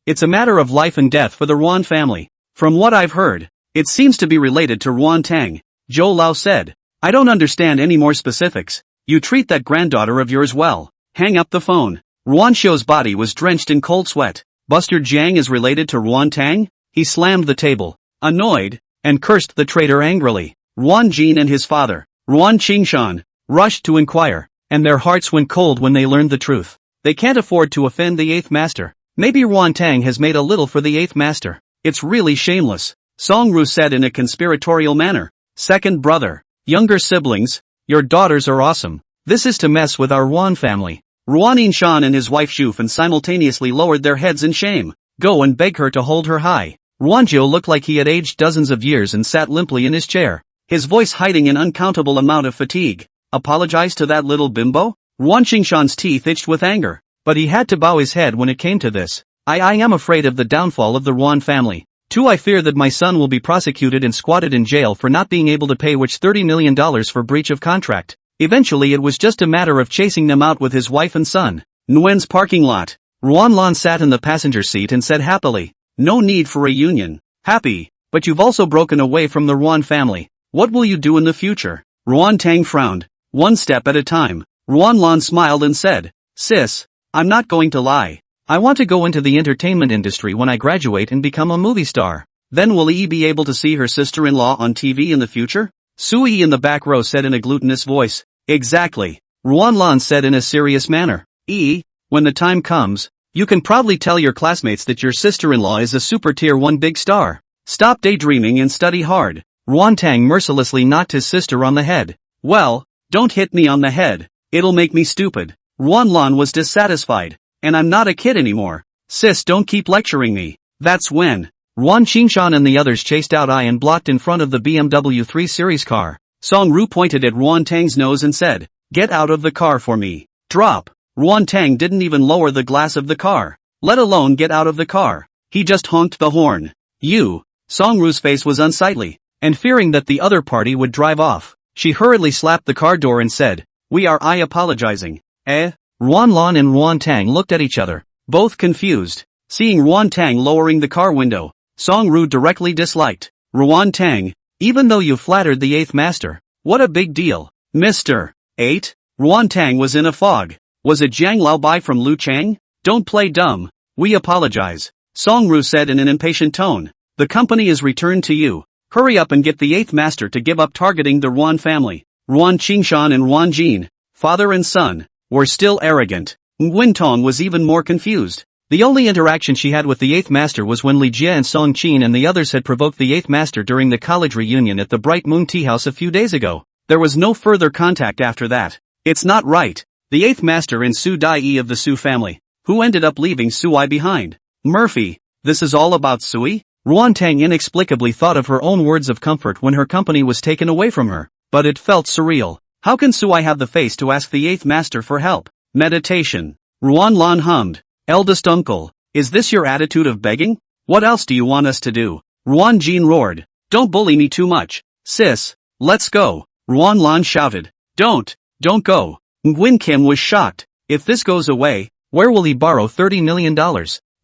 It's a matter of life and death for the Ruan family. From what I've heard, it seems to be related to Ruan Tang, Zhou Lao said. I don't understand any more specifics. You treat that granddaughter of yours well. Hang up the phone. Ruan Xiu's body was drenched in cold sweat. Buster Jiang is related to Ruan Tang? He slammed the table, annoyed, and cursed the traitor angrily. Ruan Jin and his father, Ruan Qingshan, rushed to inquire, and their hearts went cold when they learned the truth. They can't afford to offend the 8th master. Maybe Ruan Tang has made a little for the 8th master. It's really shameless, Song Ru said in a conspiratorial manner. Second brother, younger siblings, your daughters are awesome. This is to mess with our Ruan family. Ruan Yinshan and his wife Shufan simultaneously lowered their heads in shame. Go and beg her to hold her high. Ruanjiu looked like he had aged dozens of years and sat limply in his chair, his voice hiding an uncountable amount of fatigue. Apologize to that little bimbo? Ruan Qingshan's teeth itched with anger, but he had to bow his head when it came to this. I am afraid of the downfall of the Ruan family. 2. I fear that my son will be prosecuted and squatted in jail for not being able to pay which $30 million for breach of contract. Eventually it was just a matter of chasing them out with his wife and son. Nguyen's parking lot. Ruan Lan sat in the passenger seat and said happily, no need for a union. Happy, but you've also broken away from the Ruan family. What will you do in the future? Ruan Tang frowned. One step at a time. Ruan Lan smiled and said, Sis, I'm not going to lie. I want to go into the entertainment industry when I graduate and become a movie star. Then will Yi be able to see her sister-in-law on TV in the future? Sui in the back row said in a glutinous voice. Exactly. Ruan Lan said in a serious manner. When the time comes, you can probably tell your classmates that your sister-in-law is a super tier 1 big star. Stop daydreaming and study hard. Ruan Tang mercilessly knocked his sister on the head. Well, don't hit me on the head. It'll make me stupid. Ruan Lan was dissatisfied. And I'm not a kid anymore. Sis, don't keep lecturing me. That's when Ruan Qingshan and the others chased out I and blocked in front of the BMW 3 Series car. Song Ru pointed at Ruan Tang's nose and said, get out of the car for me. Drop. Ruan Tang didn't even lower the glass of the car, let alone get out of the car. He just honked the horn. Song Ru's face was unsightly, and fearing that the other party would drive off, she hurriedly slapped the car door and said, I apologizing. Ruan Lan and Ruan Tang looked at each other, both confused. Seeing Ruan Tang lowering the car window, Song Ru directly disliked. Ruan Tang, even though you flattered the 8th master, what a big deal. Mr. 8? Ruan Tang was in a fog. Was it Jiang Laobai from Luchang? Don't play dumb. We apologize. Song Ru said in an impatient tone. The company is returned to you. Hurry up and get the 8th master to give up targeting the Ruan family. Ruan Qingshan and Ruan Jin, father and son, were still arrogant. Nguyen Tong was even more confused. The only interaction she had with the 8th master was when Li Jie and Song Qin and the others had provoked the 8th master during the college reunion at the Bright Moon Tea House a few days ago. There was no further contact after that. It's not right. The 8th master and Su Dai of the Su family, who ended up leaving Sui behind. Murphy, this is all about Sui? Ruan Tang inexplicably thought of her own words of comfort when her company was taken away from her, but it felt surreal. How can Sui have the face to ask the 8th master for help? Meditation. Ruan Lan hummed. Eldest uncle, is this your attitude of begging? What else do you want us to do? Ruan Jin roared. Don't bully me too much. Sis, let's go. Ruan Lan shouted. Don't go. Nguyen Kim was shocked. If this goes away, where will he borrow $30 million?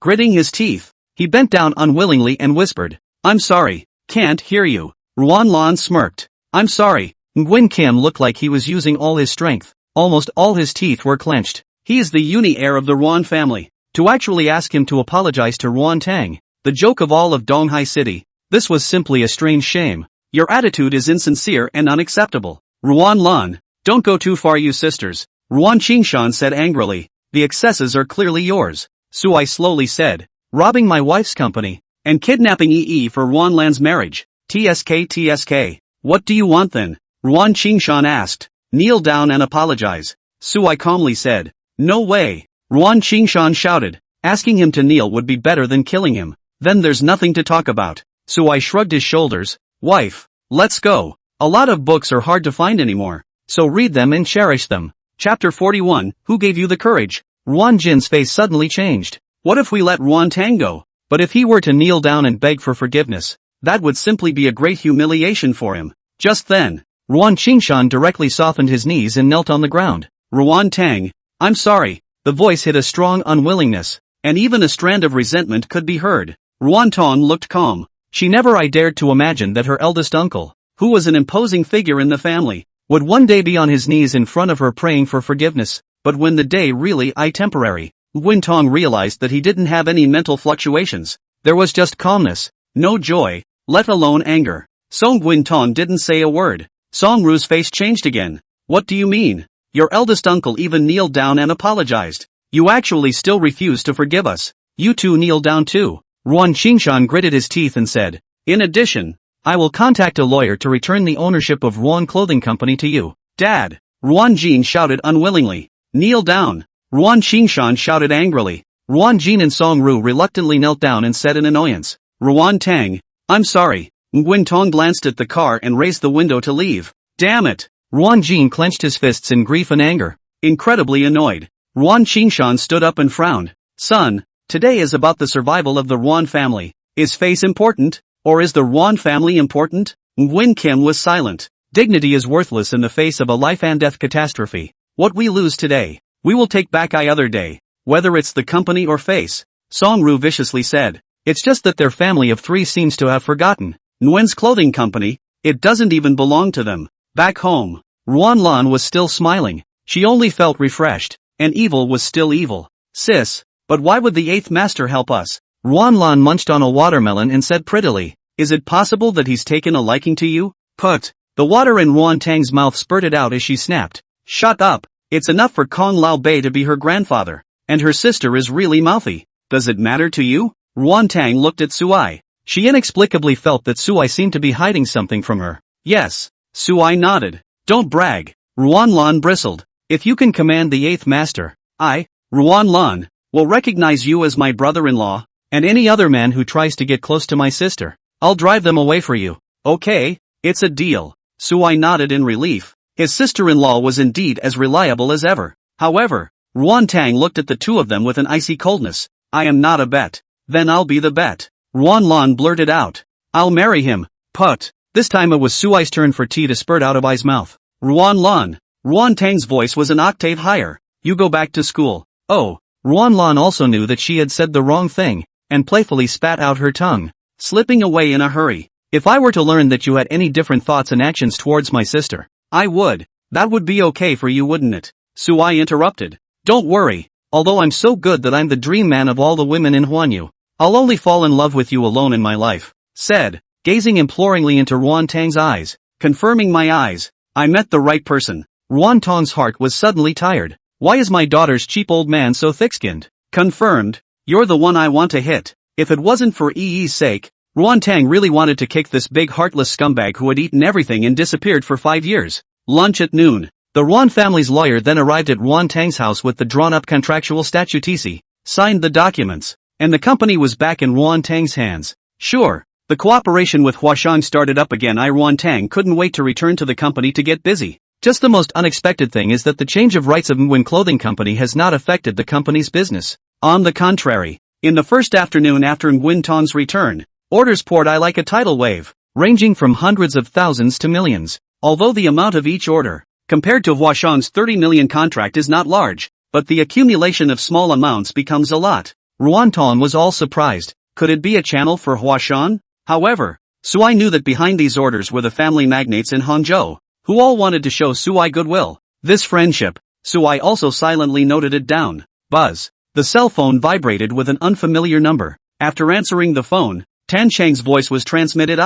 Gritting his teeth, he bent down unwillingly and whispered, I'm sorry, can't hear you. Ruan Lan smirked. I'm sorry. Nguyen Kim looked like he was using all his strength. Almost all his teeth were clenched. He is the uni heir of the Ruan family. To actually ask him to apologize to Ruan Tang, the joke of all of Donghai City. This was simply a strange shame. Your attitude is insincere and unacceptable. Ruan Lan, don't go too far, you sisters, Ruan Qingshan said angrily. The excesses are clearly yours, Suai slowly said. Robbing my wife's company, and kidnapping Yi for Ruan Lan's marriage. TSK. What do you want then? Ruan Qingshan asked. Kneel down and apologize, Suai calmly said. No way, Ruan Qingshan shouted. Asking him to kneel would be better than killing him. Then there's nothing to talk about. Suai shrugged his shoulders. Wife, let's go. A lot of books are hard to find anymore, so read them and cherish them. Chapter 41, Who gave you the courage? Ruan Jin's face suddenly changed. What if we let Ruan Tang go? But if he were to kneel down and beg for forgiveness, that would simply be a great humiliation for him. Just then, Ruan Qingshan directly softened his knees and knelt on the ground. Ruan Tang, I'm sorry. The voice hid a strong unwillingness, and even a strand of resentment could be heard. Ruan Tong looked calm. She never dared to imagine that her eldest uncle, who was an imposing figure in the family, would one day be on his knees in front of her praying for forgiveness. But when the day really temporary, Nguyen Tong realized that he didn't have any mental fluctuations. There was just calmness, no joy, let alone anger. Song Nguyen Tong didn't say a word. Song Ru's face changed again. What do you mean? Your eldest uncle even kneeled down and apologized. You actually still refuse to forgive us. You two kneel down too. Ruan Qingshan gritted his teeth and said, in addition, I will contact a lawyer to return the ownership of Ruan Clothing Company to you. Dad! Ruan Jin shouted unwillingly. Kneel down. Ruan Qingshan shouted angrily. Ruan Jin and Song Ru reluctantly knelt down and said in annoyance, Ruan Tang, I'm sorry. Nguyen Tong glanced at the car and raised the window to leave. Damn it! Ruan Jin clenched his fists in grief and anger. Incredibly annoyed, Ruan Qingshan stood up and frowned. Son, today is about the survival of the Ruan family. Is face important? Or is the Ruan family important? Nguyen Kim was silent. Dignity is worthless in the face of a life and death catastrophe. What we lose today, we will take back other day. Whether it's the company or face, Song Ru viciously said. It's just that their family of three seems to have forgotten. Nguyen's clothing company, it doesn't even belong to them. Back home, Ruan Lan was still smiling. She only felt refreshed, and evil was still evil. Sis, but why would the eighth master help us? Ruan Lan munched on a watermelon and said prettily, is it possible that he's taken a liking to you? Put. The water in Ruan Tang's mouth spurted out as she snapped. Shut up. It's enough for Kong Lao Bei to be her grandfather. And her sister is really mouthy. Does it matter to you? Ruan Tang looked at Suai. She inexplicably felt that Suai seemed to be hiding something from her. Yes. Suai nodded. Don't brag. Ruan Lan bristled. If you can command the eighth master, I, Ruan Lan, will recognize you as my brother-in-law, and any other man who tries to get close to my sister, I'll drive them away for you. Okay, it's a deal. Suai nodded in relief. His sister-in-law was indeed as reliable as ever. However, Ruan Tang looked at the two of them with an icy coldness. I am not a bet. Then I'll be the bet. Ruan Lan blurted out. I'll marry him. Put. This time it was Suai's turn for tea to spurt out of I's mouth. Ruan Lan. Ruan Tang's voice was an octave higher. You go back to school. Oh. Ruan Lan also knew that she had said the wrong thing, and playfully spat out her tongue, slipping away in a hurry. If I were to learn that you had any different thoughts and actions towards my sister, I would. That would be okay for you, wouldn't it? Suai interrupted. Don't worry. Although I'm so good that I'm the dream man of all the women in Huanyu, I'll only fall in love with you alone in my life, said, gazing imploringly into Ruan Tang's eyes, confirming my eyes. I met the right person. Ruan Tong's heart was suddenly tired. Why is my daughter's cheap old man so thick-skinned? Confirmed. You're the one I want to hit. If it wasn't for Yi's sake, Ruan Tang really wanted to kick this big heartless scumbag who had eaten everything and disappeared for 5 years. Lunch at noon. The Ruan family's lawyer then arrived at Ruan Tang's house with the drawn-up contractual statutisi, signed the documents, and the company was back in Ruan Tang's hands. Sure, the cooperation with Huashan started up again. Ruan Tang couldn't wait to return to the company to get busy. Just the most unexpected thing is that the change of rights of Nguyen Clothing Company has not affected the company's business. On the contrary, in the first afternoon after Nguyen Tong's return, orders poured like a tidal wave, ranging from hundreds of thousands to millions. Although the amount of each order, compared to Huashan's 30 million contract, is not large, but the accumulation of small amounts becomes a lot. Ruan Tong was all surprised. Could it be a channel for Huashan? However, Suai knew that behind these orders were the family magnates in Hangzhou, who all wanted to show Suai goodwill. This friendship, Suai also silently noted it down. Buzz. The cell phone vibrated with an unfamiliar number. After answering the phone, Tan Chang's voice was transmitted.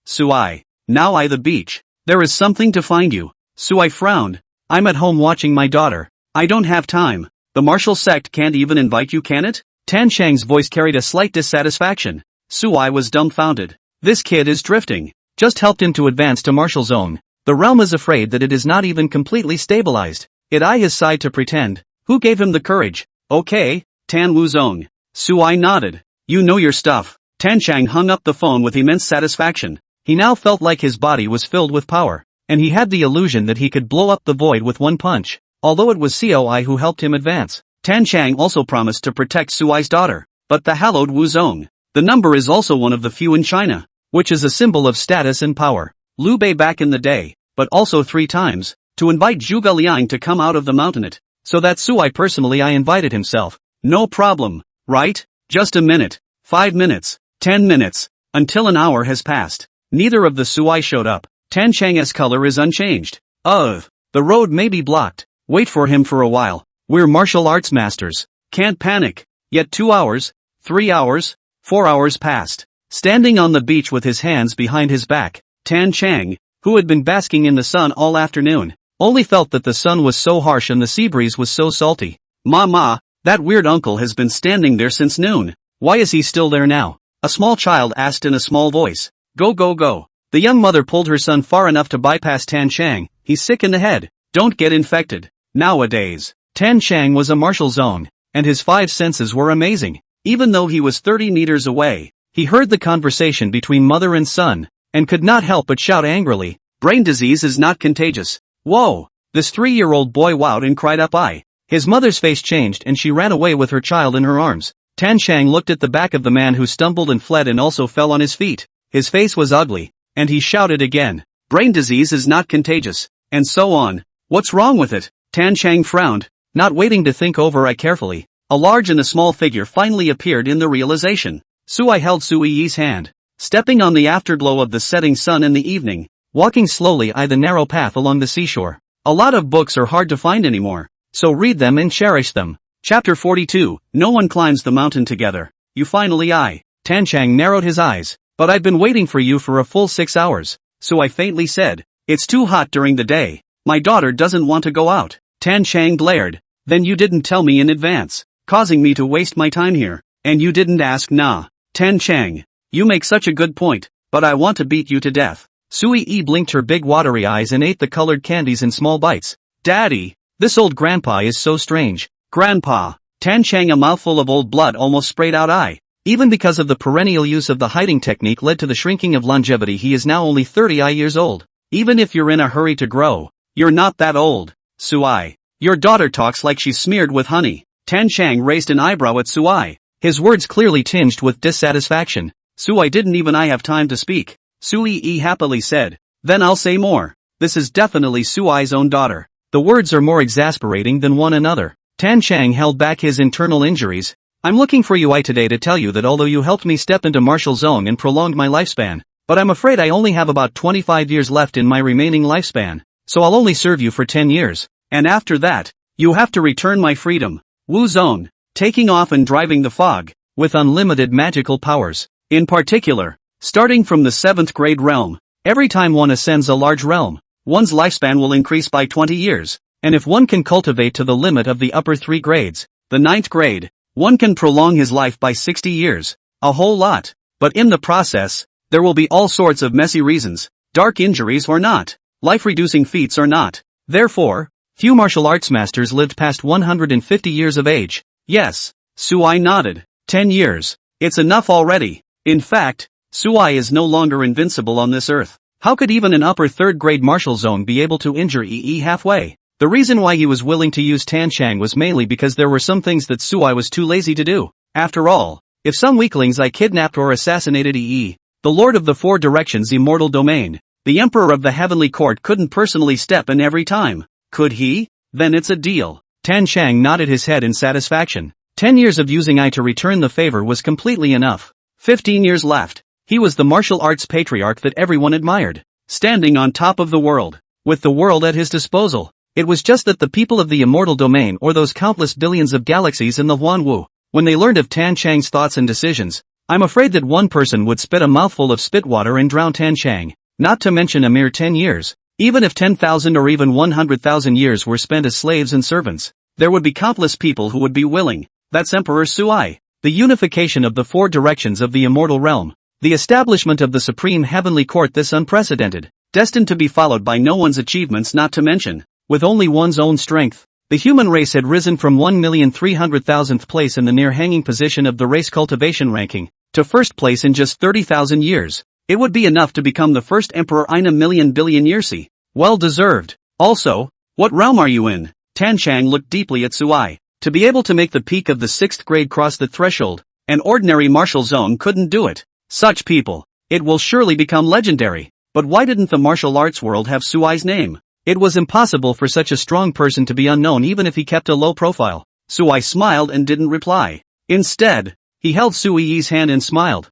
Sui. Now the beach. There is something to find you. Sui frowned. I'm at home watching my daughter. I don't have time. The martial sect can't even invite you, can it? Tan Chang's voice carried a slight dissatisfaction. Sui was dumbfounded. This kid is drifting. Just helped him to advance to martial zone. The realm is afraid that it is not even completely stabilized. It his side to pretend. Who gave him the courage? Okay, Tan Wuzong. Sui nodded. You know your stuff. Tan Chang hung up the phone with immense satisfaction. He now felt like his body was filled with power, and he had the illusion that he could blow up the void with one punch. Although it was Coi who helped him advance, Tan Chang also promised to protect Sui's daughter. But the hallowed Wuzong. The number is also one of the few in China, which is a symbol of status and power. Liu Bei back in the day, but also 3 times, to invite Zhuge Liang to come out of the mountainette. So that Sui personally invited himself. No problem, right? Just a minute, 5 minutes, 10 minutes, until an hour has passed. Neither of the Sui showed up. Tan Chang's color is unchanged. The road may be blocked. Wait for him for a while. We're martial arts masters. Can't panic. Yet 2 hours, 3 hours, 4 hours passed. Standing on the beach with his hands behind his back, Tan Chang, who had been basking in the sun all afternoon, only felt that the sun was so harsh and the sea breeze was so salty. Mama, that weird uncle has been standing there since noon. Why is he still there now? A small child asked in a small voice. Go go go. The young mother pulled her son far enough to bypass Tan Chang. He's sick in the head. Don't get infected. Nowadays, Tan Chang was a martial zone, and his 5 senses were amazing. Even though he was 30 meters away, he heard the conversation between mother and son, and could not help but shout angrily, brain disease is not contagious. Whoa! This 3-year-old boy wowed and cried up His mother's face changed and she ran away with her child in her arms. Tan Chang looked at the back of the man who stumbled and fled and also fell on his feet. His face was ugly, and he shouted again, brain disease is not contagious, and so on. What's wrong with it? Tan Chang frowned, not waiting to think over carefully. A large and a small figure finally appeared in the realization. Sui held Sui Yi's hand. Stepping on the afterglow of the setting sun in the evening, walking slowly the narrow path along the seashore. A lot of books are hard to find anymore, so read them and cherish them. Chapter 42, No one climbs the mountain together. You finally Tan Chang narrowed his eyes. But I've been waiting for you for a full 6 hours. Sui faintly said. It's too hot during the day. My daughter doesn't want to go out. Tan Chang glared. Then you didn't tell me in advance, causing me to waste my time here. And you didn't ask. Nah. Tan Chang. You make such a good point, but I want to beat you to death. Sui Yi blinked her big watery eyes and ate the colored candies in small bites. Daddy, this old grandpa is so strange. Grandpa. Tan Chang, a mouthful of old blood almost sprayed out. Even because of the perennial use of the hiding technique led to the shrinking of longevity, he is now only 30 years old. Even if you're in a hurry to grow, you're not that old. Sui. Your daughter talks like she's smeared with honey. Tan Chang raised an eyebrow at Sui. His words clearly tinged with dissatisfaction. Sui didn't even have time to speak. Sui Yi happily said. Then I'll say more. This is definitely Sui's own daughter. The words are more exasperating than one another. Tan Chang held back his internal injuries. I'm looking for you today to tell you that although you helped me step into martial zone and prolonged my lifespan, but I'm afraid I only have about 25 years left in my remaining lifespan, so I'll only serve you for 10 years. And after that, you have to return my freedom. Wu Zone, taking off and driving the fog, with unlimited magical powers. In particular, starting from the 7th grade realm, every time one ascends a large realm, one's lifespan will increase by 20 years, and if one can cultivate to the limit of the upper 3 grades, the 9th grade, one can prolong his life by 60 years, a whole lot. But in the process, there will be all sorts of messy reasons, dark injuries or not, life-reducing feats or not. Therefore, few martial arts masters lived past 150 years of age. Yes, Sui nodded. 10 years. It's enough already. In fact, Sui is no longer invincible on this earth. How could even an upper 3rd grade martial zone be able to injure EE halfway? The reason why he was willing to use Tan Chang was mainly because there were some things that Sui was too lazy to do. After all, if some weaklings kidnapped or assassinated EE, the Lord of the Four Directions' immortal domain, the Emperor of the Heavenly Court couldn't personally step in every time. Could he? Then it's a deal. Tan Chang nodded his head in satisfaction. 10 years of using to return the favor was completely enough. 15 years left. He was the martial arts patriarch that everyone admired, standing on top of the world, with the world at his disposal. It was just that the people of the immortal domain, or those countless billions of galaxies in the Huanwu, when they learned of Tan Chang's thoughts and decisions, I'm afraid that one person would spit a mouthful of spit water and drown Tan Chang, not to mention a mere 10 years. Even if 10,000 or even 100,000 years were spent as slaves and servants, there would be countless people who would be willing. That's Emperor Sui. The unification of the four directions of the immortal realm. The establishment of the supreme heavenly court, this unprecedented, destined to be followed by no one's achievements, not to mention, with only one's own strength. The human race had risen from 1,300,000th place in the near-hanging position of the race cultivation ranking, to first place in just 30,000 years. It would be enough to become the first emperor in a million billion years. Well deserved. Also, what realm are you in? Tan Chang looked deeply at Sui. To be able to make the peak of the 6th grade cross the threshold, an ordinary martial zone couldn't do it. Such people. It will surely become legendary. But why didn't the martial arts world have Sui's name? It was impossible for such a strong person to be unknown even if he kept a low profile. Sui smiled and didn't reply. Instead, he held Sui's hand and smiled.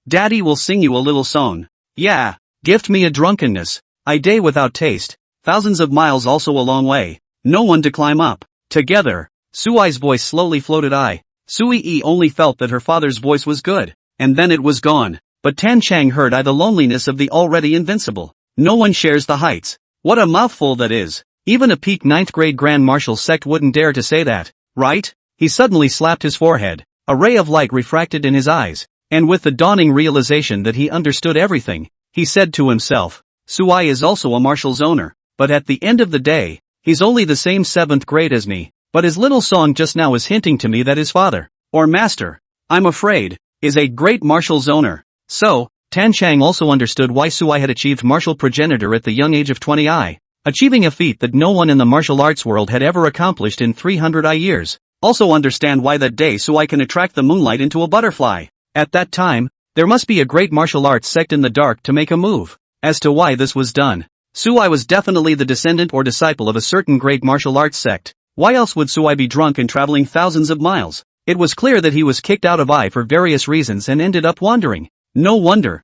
Daddy will sing you a little song. Yeah, gift me a drunkenness. A day without taste. Thousands of miles, also a long way. No one to climb up. Together. Sui's voice slowly floated. Sui only felt that her father's voice was good, and then it was gone. But Tan Chang heard the loneliness of the already invincible. No one shares the heights. What a mouthful that is. Even a peak 9th grade Grand Marshal sect wouldn't dare to say that, right? He suddenly slapped his forehead. A ray of light refracted in his eyes, and with the dawning realization that he understood everything, he said to himself, Sui is also a martial zoner, but at the end of the day, he's only the same 7th grade as me. But his little song just now is hinting to me that his father, or master, I'm afraid, is a great martial zoner. So, Tan Chang also understood why Sui had achieved martial progenitor at the young age of 20, achieving a feat that no one in the martial arts world had ever accomplished in 300 years. Also understand why that day Sui can attract the moonlight into a butterfly. At that time, there must be a great martial arts sect in the dark to make a move. As to why this was done, Sui was definitely the descendant or disciple of a certain great martial arts sect. Why else would Sui be drunk and traveling thousands of miles? It was clear that he was kicked out of for various reasons and ended up wandering. No wonder.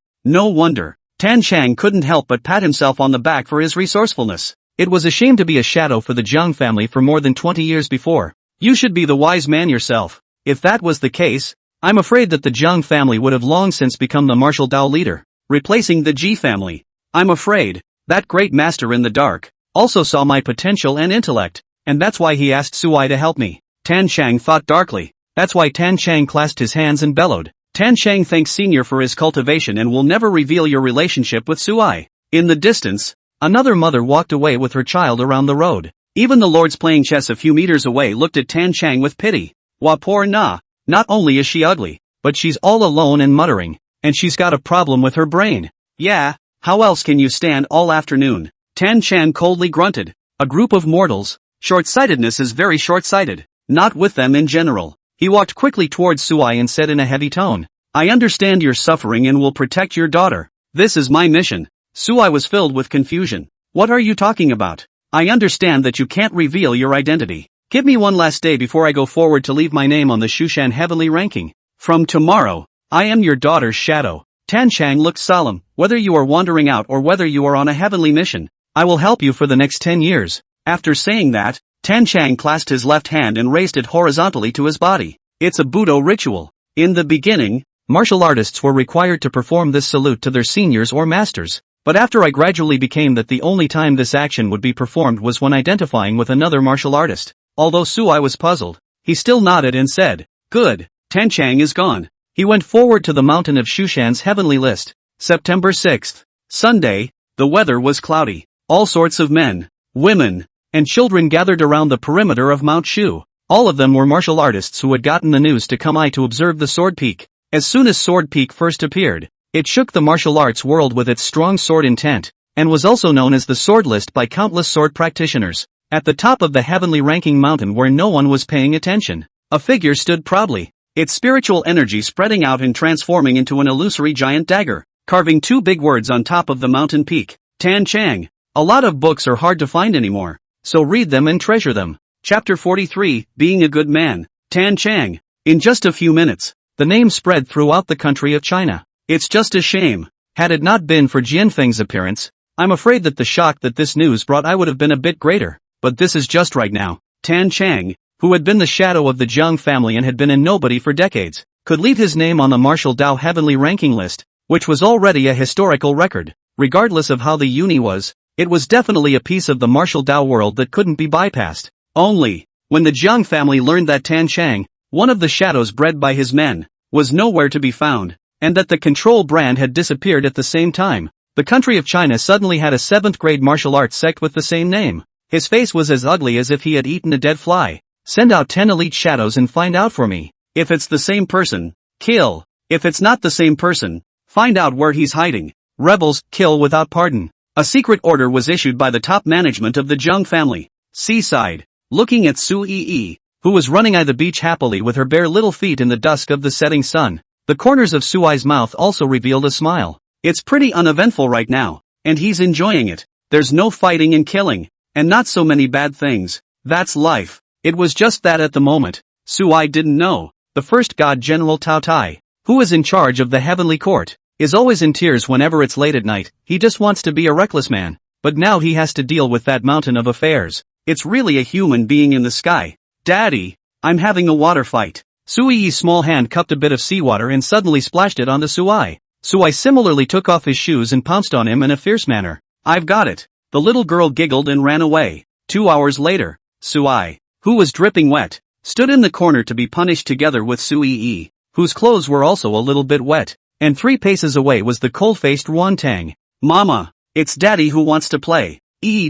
Tan Chang couldn't help but pat himself on the back for his resourcefulness. It was a shame to be a shadow for the Zhang family for more than 20 years before. You should be the wise man yourself. If that was the case, I'm afraid that the Zhang family would have long since become the martial Dao leader, replacing the Ji family. I'm afraid that great master in the dark also saw my potential and intellect. And that's why he asked Sui to help me. Tan Chang thought darkly. That's why Tan Chang clasped his hands and bellowed. Tan Chang thanks Senior for his cultivation and will never reveal your relationship with Sui. In the distance, another mother walked away with her child around the road. Even the lords playing chess a few meters away looked at Tan Chang with pity. Wah poor Na. Not only is she ugly, but she's all alone and muttering. And she's got a problem with her brain. Yeah, how else can you stand all afternoon? Tan Chang coldly grunted. A group of mortals. Short-sightedness is very short-sighted. Not with them in general. He walked quickly towards Sui and said in a heavy tone, I understand your suffering and will protect your daughter. This is my mission. Sui was filled with confusion. What are you talking about? I understand that you can't reveal your identity. Give me one last day before I go forward to leave my name on the Shushan heavenly ranking. From tomorrow, I am your daughter's shadow. Tan Chang looked solemn. Whether you are wandering out or whether you are on a heavenly mission, I will help you for the next 10 years. After saying that, Tan Chang clasped his left hand and raised it horizontally to his body. It's a Budo ritual. In the beginning, martial artists were required to perform this salute to their seniors or masters. But after I gradually became that the only time this action would be performed was when identifying with another martial artist. Although Sui was puzzled, he still nodded and said, Good, Tan Chang is gone. He went forward to the mountain of Shushan's heavenly list. September 6th. Sunday, the weather was cloudy. All sorts of men, women, and children gathered around the perimeter of Mount Shu. All of them were martial artists who had gotten the news to come to observe the Sword Peak. As soon as Sword Peak first appeared, it shook the martial arts world with its strong sword intent, and was also known as the Sword List by countless sword practitioners. At the top of the heavenly ranking mountain where no one was paying attention, a figure stood proudly, its spiritual energy spreading out and transforming into an illusory giant dagger, carving two big words on top of the mountain peak. Tan Chang. A lot of books are hard to find anymore, so read them and treasure them. Chapter 43, Being a Good Man. Tan Chang. In just a few minutes, the name spread throughout the country of China. It's just a shame. Had it not been for Jianfeng's appearance, I'm afraid that the shock that this news brought would have been a bit greater. But this is just right now. Tan Chang, who had been the shadow of the Zhang family and had been a nobody for decades, could leave his name on the Martial Dao Heavenly Ranking list, which was already a historical record. Regardless of how the uni was, it was definitely a piece of the Martial Dao world that couldn't be bypassed. Only, when the Jiang family learned that Tan Chang, one of the shadows bred by his men, was nowhere to be found, and that the control brand had disappeared at the same time, the country of China suddenly had a 7th grade martial arts sect with the same name. His face was as ugly as if he had eaten a dead fly. Send out 10 elite shadows and find out for me. If it's the same person, kill. If it's not the same person, find out where he's hiding. Rebels, kill without pardon. A secret order was issued by the top management of the Jiang family. Seaside. Looking at Su Yi, who was running on the beach happily with her bare little feet in the dusk of the setting sun, the corners of Sui's mouth also revealed a smile. It's pretty uneventful right now, and he's enjoying it. There's no fighting and killing, and not so many bad things. That's life. It was just that at the moment. Sui didn't know. The first god General Tao Tai, who is in charge of the heavenly court, is always in tears whenever it's late at night. He just wants to be a reckless man, but now he has to deal with that mountain of affairs. It's really a human being in the sky. Daddy, I'm having a water fight. Sui's small hand cupped a bit of seawater and suddenly splashed it onto Sui. Sui similarly took off his shoes and pounced on him in a fierce manner. I've got it. The little girl giggled and ran away. 2 hours later, Sui, who was dripping wet, stood in the corner to be punished together with Sui, whose clothes were also a little bit wet, and 3 paces away was the cold-faced Ruan Tang. Mama, it's Daddy who wants to play.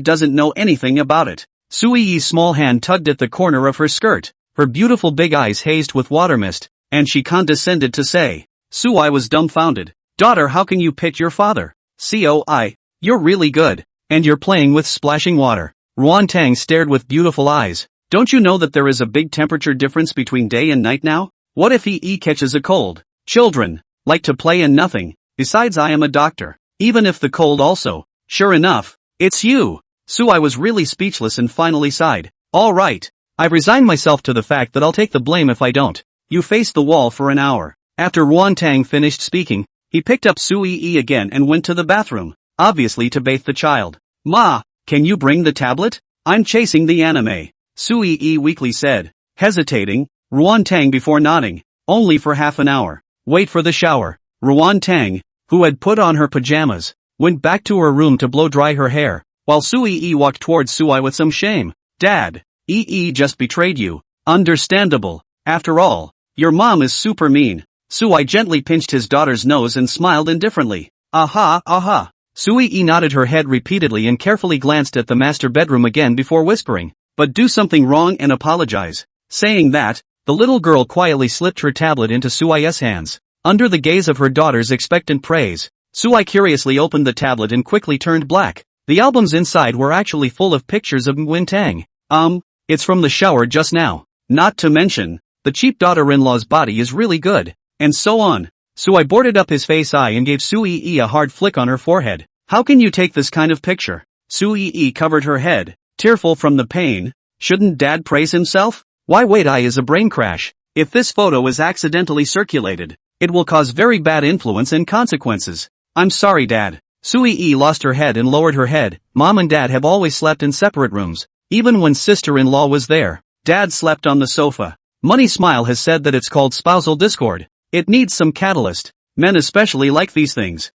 Doesn't know anything about it. Sui's small hand tugged at the corner of her skirt, her beautiful big eyes hazed with water mist, and she condescended to say. Sui was dumbfounded. Daughter, how can you pit your father? Coi, you're really good, and you're playing with splashing water. Ruan Tang stared with beautiful eyes. Don't you know that there is a big temperature difference between day and night now? What if he catches a cold? Children like to play and nothing. Besides, I am a doctor. Even if the cold also. Sure enough, it's you. Sui was really speechless and finally sighed. All right. I've resigned myself to the fact that I'll take the blame if I don't. You faced the wall for an hour. After Ruan Tang finished speaking, he picked up Sui again and went to the bathroom, obviously to bathe the child. Ma, can you bring the tablet? I'm chasing the anime. Sui weakly said, hesitating. Ruan Tang before nodding. Only for half an hour. Wait for the shower. Ruan Tang, who had put on her pajamas, went back to her room to blow dry her hair, while Sui walked towards Sui with some shame. Dad, just betrayed you. Understandable. After all, your mom is super mean. Sui gently pinched his daughter's nose and smiled indifferently. Aha. Sui nodded her head repeatedly and carefully glanced at the master bedroom again before whispering, but do something wrong and apologize. Saying that, the little girl quietly slipped her tablet into Sui's hands. Under the gaze of her daughter's expectant praise, Sui curiously opened the tablet and quickly turned black. The albums inside were actually full of pictures of Nguyen Tang. It's from the shower just now. Not to mention, the cheap daughter-in-law's body is really good. And so on. Sui boarded up his face eye and gave Sui a hard flick on her forehead. How can you take this kind of picture? Sui covered her head, tearful from the pain. Shouldn't Dad praise himself? Why wait? I is a brain crash. If this photo is accidentally circulated, it will cause very bad influence and consequences. I'm sorry, Dad. Sui lost her head and lowered her head. Mom and Dad have always slept in separate rooms, even when sister-in-law was there. Dad slept on the sofa. Money Smile has said that it's called spousal discord. It needs some catalyst. Men especially like these things.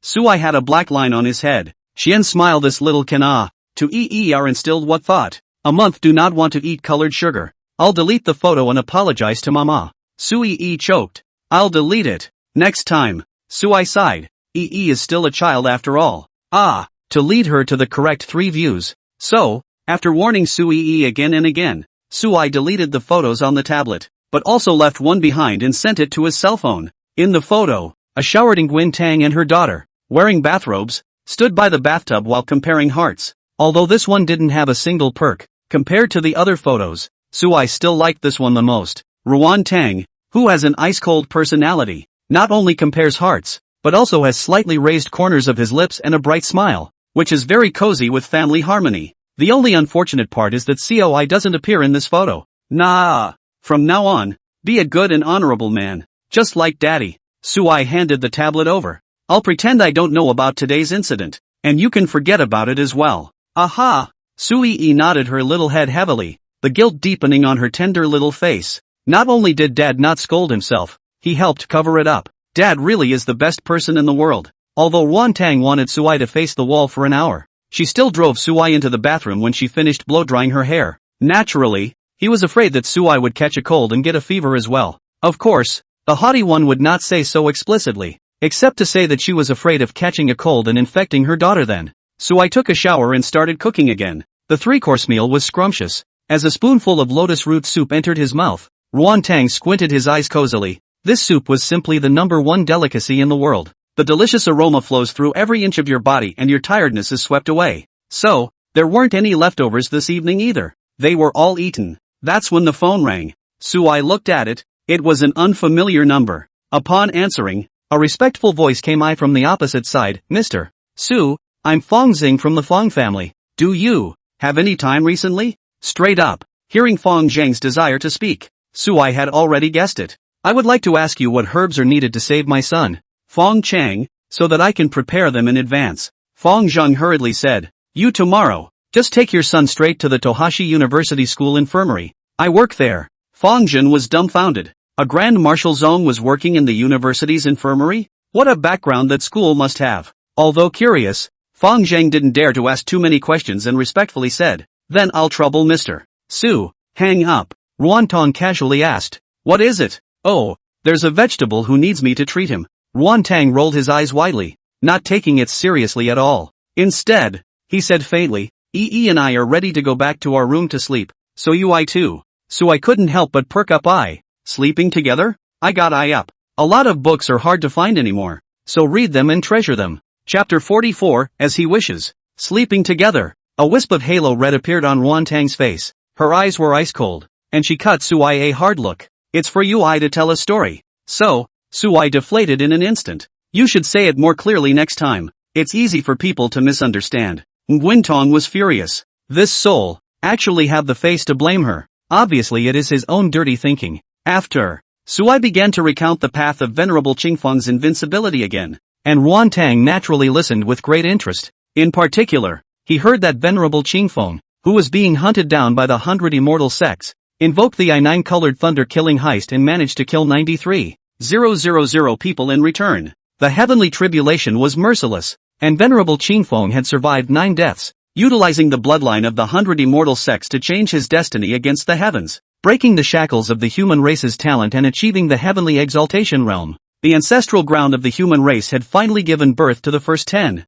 Sui had a black line on his head. Xian smiled. This little kana. To are instilled what thought? A month do not want to eat colored sugar. I'll delete the photo and apologize to Mama. Sui choked. I'll delete it. Next time. Sui sighed. Is still a child after all. To lead her to the correct 3 views. So, after warning Sui again and again, Sui deleted the photos on the tablet, but also left one behind and sent it to his cell phone. In the photo, a showered Nguyen Tang and her daughter, wearing bathrobes, stood by the bathtub while comparing hearts. Although this one didn't have a single perk, compared to the other photos, Sui still liked this one the most. Ruan Tang, who has an ice-cold personality, not only compares hearts, but also has slightly raised corners of his lips and a bright smile, which is very cozy with family harmony. The only unfortunate part is that Coi doesn't appear in this photo. From now on, be a good and honorable man, just like Daddy. Sui handed the tablet over. I'll pretend I don't know about today's incident, and you can forget about it as well. Aha! Sui nodded her little head heavily, the guilt deepening on her tender little face. Not only did Dad not scold himself, he helped cover it up. Dad really is the best person in the world. Although Ruan Tang wanted Suai to face the wall for an hour, she still drove Suai into the bathroom when she finished blow-drying her hair. Naturally, he was afraid that Suai would catch a cold and get a fever as well. Of course, the haughty one would not say so explicitly, except to say that she was afraid of catching a cold and infecting her daughter then. Suai took a shower and started cooking again. The three-course meal was scrumptious. As a spoonful of lotus root soup entered his mouth, Ruan Tang squinted his eyes cozily. This soup was simply the #1 delicacy in the world. The delicious aroma flows through every inch of your body and your tiredness is swept away. So, there weren't any leftovers this evening either. They were all eaten. That's when the phone rang. Suai looked at it. It was an unfamiliar number. Upon answering, a respectful voice came from the opposite side. Mr. Su, I'm Fong Xing from the Fong family. Do you have any time recently? Straight up, hearing Fong Zheng's desire to speak, Suai had already guessed it. I would like to ask you what herbs are needed to save my son, Fong Chang, so that I can prepare them in advance. Fong Zheng hurriedly said, you tomorrow, just take your son straight to the Tohashi University School Infirmary. I work there. Fong Zhen was dumbfounded. A Grand Marshal Zong was working in the university's infirmary? What a background that school must have. Although curious, Fong Zheng didn't dare to ask too many questions and respectfully said, then I'll trouble Mr. Su. Hang up. Ruan Tong casually asked, what is it? Oh, there's a vegetable who needs me to treat him. Ruan Tang rolled his eyes widely, not taking it seriously at all. Instead, he said faintly, Yi and I are ready to go back to our room to sleep, so you I too. So I couldn't help but perk up eye. Sleeping together? I got eye up. A lot of books are hard to find anymore, so read them and treasure them. Chapter 44, As He Wishes. Sleeping together. A wisp of halo red appeared on Ruan Tang's face. Her eyes were ice cold, and she cut Suai a hard look. It's for you I to tell a story. So, Suai deflated in an instant. You should say it more clearly next time. It's easy for people to misunderstand. Nguyen Tong was furious. This soul actually had the face to blame her. Obviously it is his own dirty thinking. After, Suai began to recount the path of Venerable Qingfeng's invincibility again, and Ruan Tang naturally listened with great interest. In particular, he heard that Venerable Qingfeng, who was being hunted down by the 100 immortal sects, invoked the I-9-colored thunder-killing heist and managed to kill 93,000 people in return. The heavenly tribulation was merciless, and Venerable Qingfeng had survived 9 deaths, utilizing the bloodline of the 100 immortal sects to change his destiny against the heavens, breaking the shackles of the human race's talent and achieving the heavenly exaltation realm. The ancestral ground of the human race had finally given birth to the first 10,000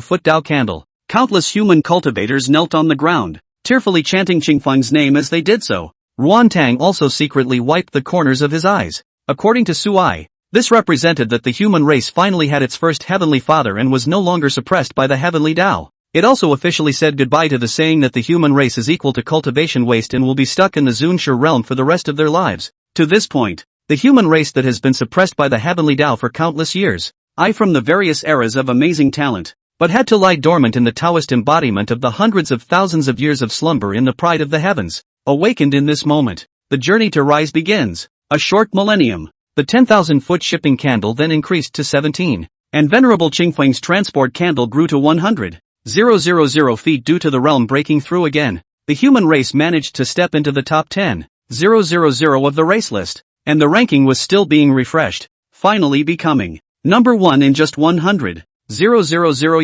foot Dao candle. Countless human cultivators knelt on the ground, tearfully chanting Qingfeng's name as they did so. Ruan Tang also secretly wiped the corners of his eyes. According to Suai, this represented that the human race finally had its first heavenly father and was no longer suppressed by the heavenly Dao. It also officially said goodbye to the saying that the human race is equal to cultivation waste and will be stuck in the Zunshi realm for the rest of their lives. To this point, the human race that has been suppressed by the heavenly Dao for countless years, from the various eras of amazing talent, but had to lie dormant in the Taoist embodiment of the hundreds of thousands of years of slumber in the pride of the heavens, awakened in this moment. The journey to rise begins. A short millennium. The 10,000-foot shipping candle then increased to 17, and Venerable Qingfeng's transport candle grew to 100,000 feet due to the realm breaking through again. The human race managed to step into the top 10,000 of the race list, and the ranking was still being refreshed, finally becoming number 1 in just 100,000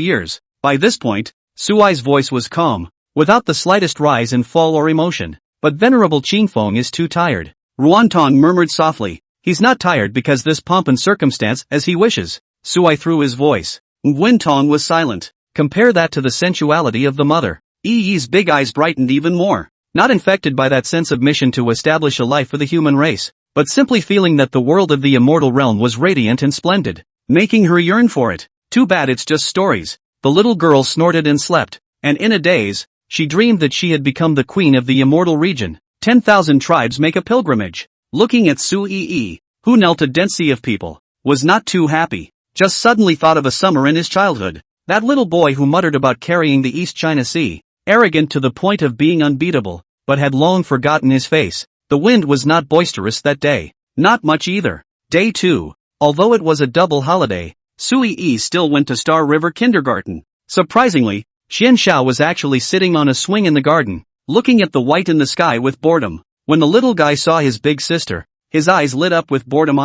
years. By this point, Suai's voice was calm, without the slightest rise and fall or emotion. But Venerable Qingfeng is too tired. Ruan Tong murmured softly, he's not tired because this pomp and circumstance as he wishes. Suai threw his voice. Nguyen Tong was silent. Compare that to the sensuality of the mother. Yi's big eyes brightened even more, not infected by that sense of mission to establish a life for the human race, but simply feeling that the world of the immortal realm was radiant and splendid, making her yearn for it. Too bad it's just stories. The little girl snorted and slept, and in a daze, she dreamed that she had become the queen of the immortal region. 10,000 tribes make a pilgrimage. Looking at Su Yi, who knelt a dense sea of people, was not too happy, just suddenly thought of a summer in his childhood. That little boy who muttered about carrying the East China Sea, arrogant to the point of being unbeatable, but had long forgotten his face. The wind was not boisterous that day. Not much either. Day 2. Although it was a double holiday, Sui Yi still went to Star River Kindergarten. Surprisingly, Xian Xiao was actually sitting on a swing in the garden, looking at the white in the sky with boredom. When the little guy saw his big sister, his eyes lit up with boredom.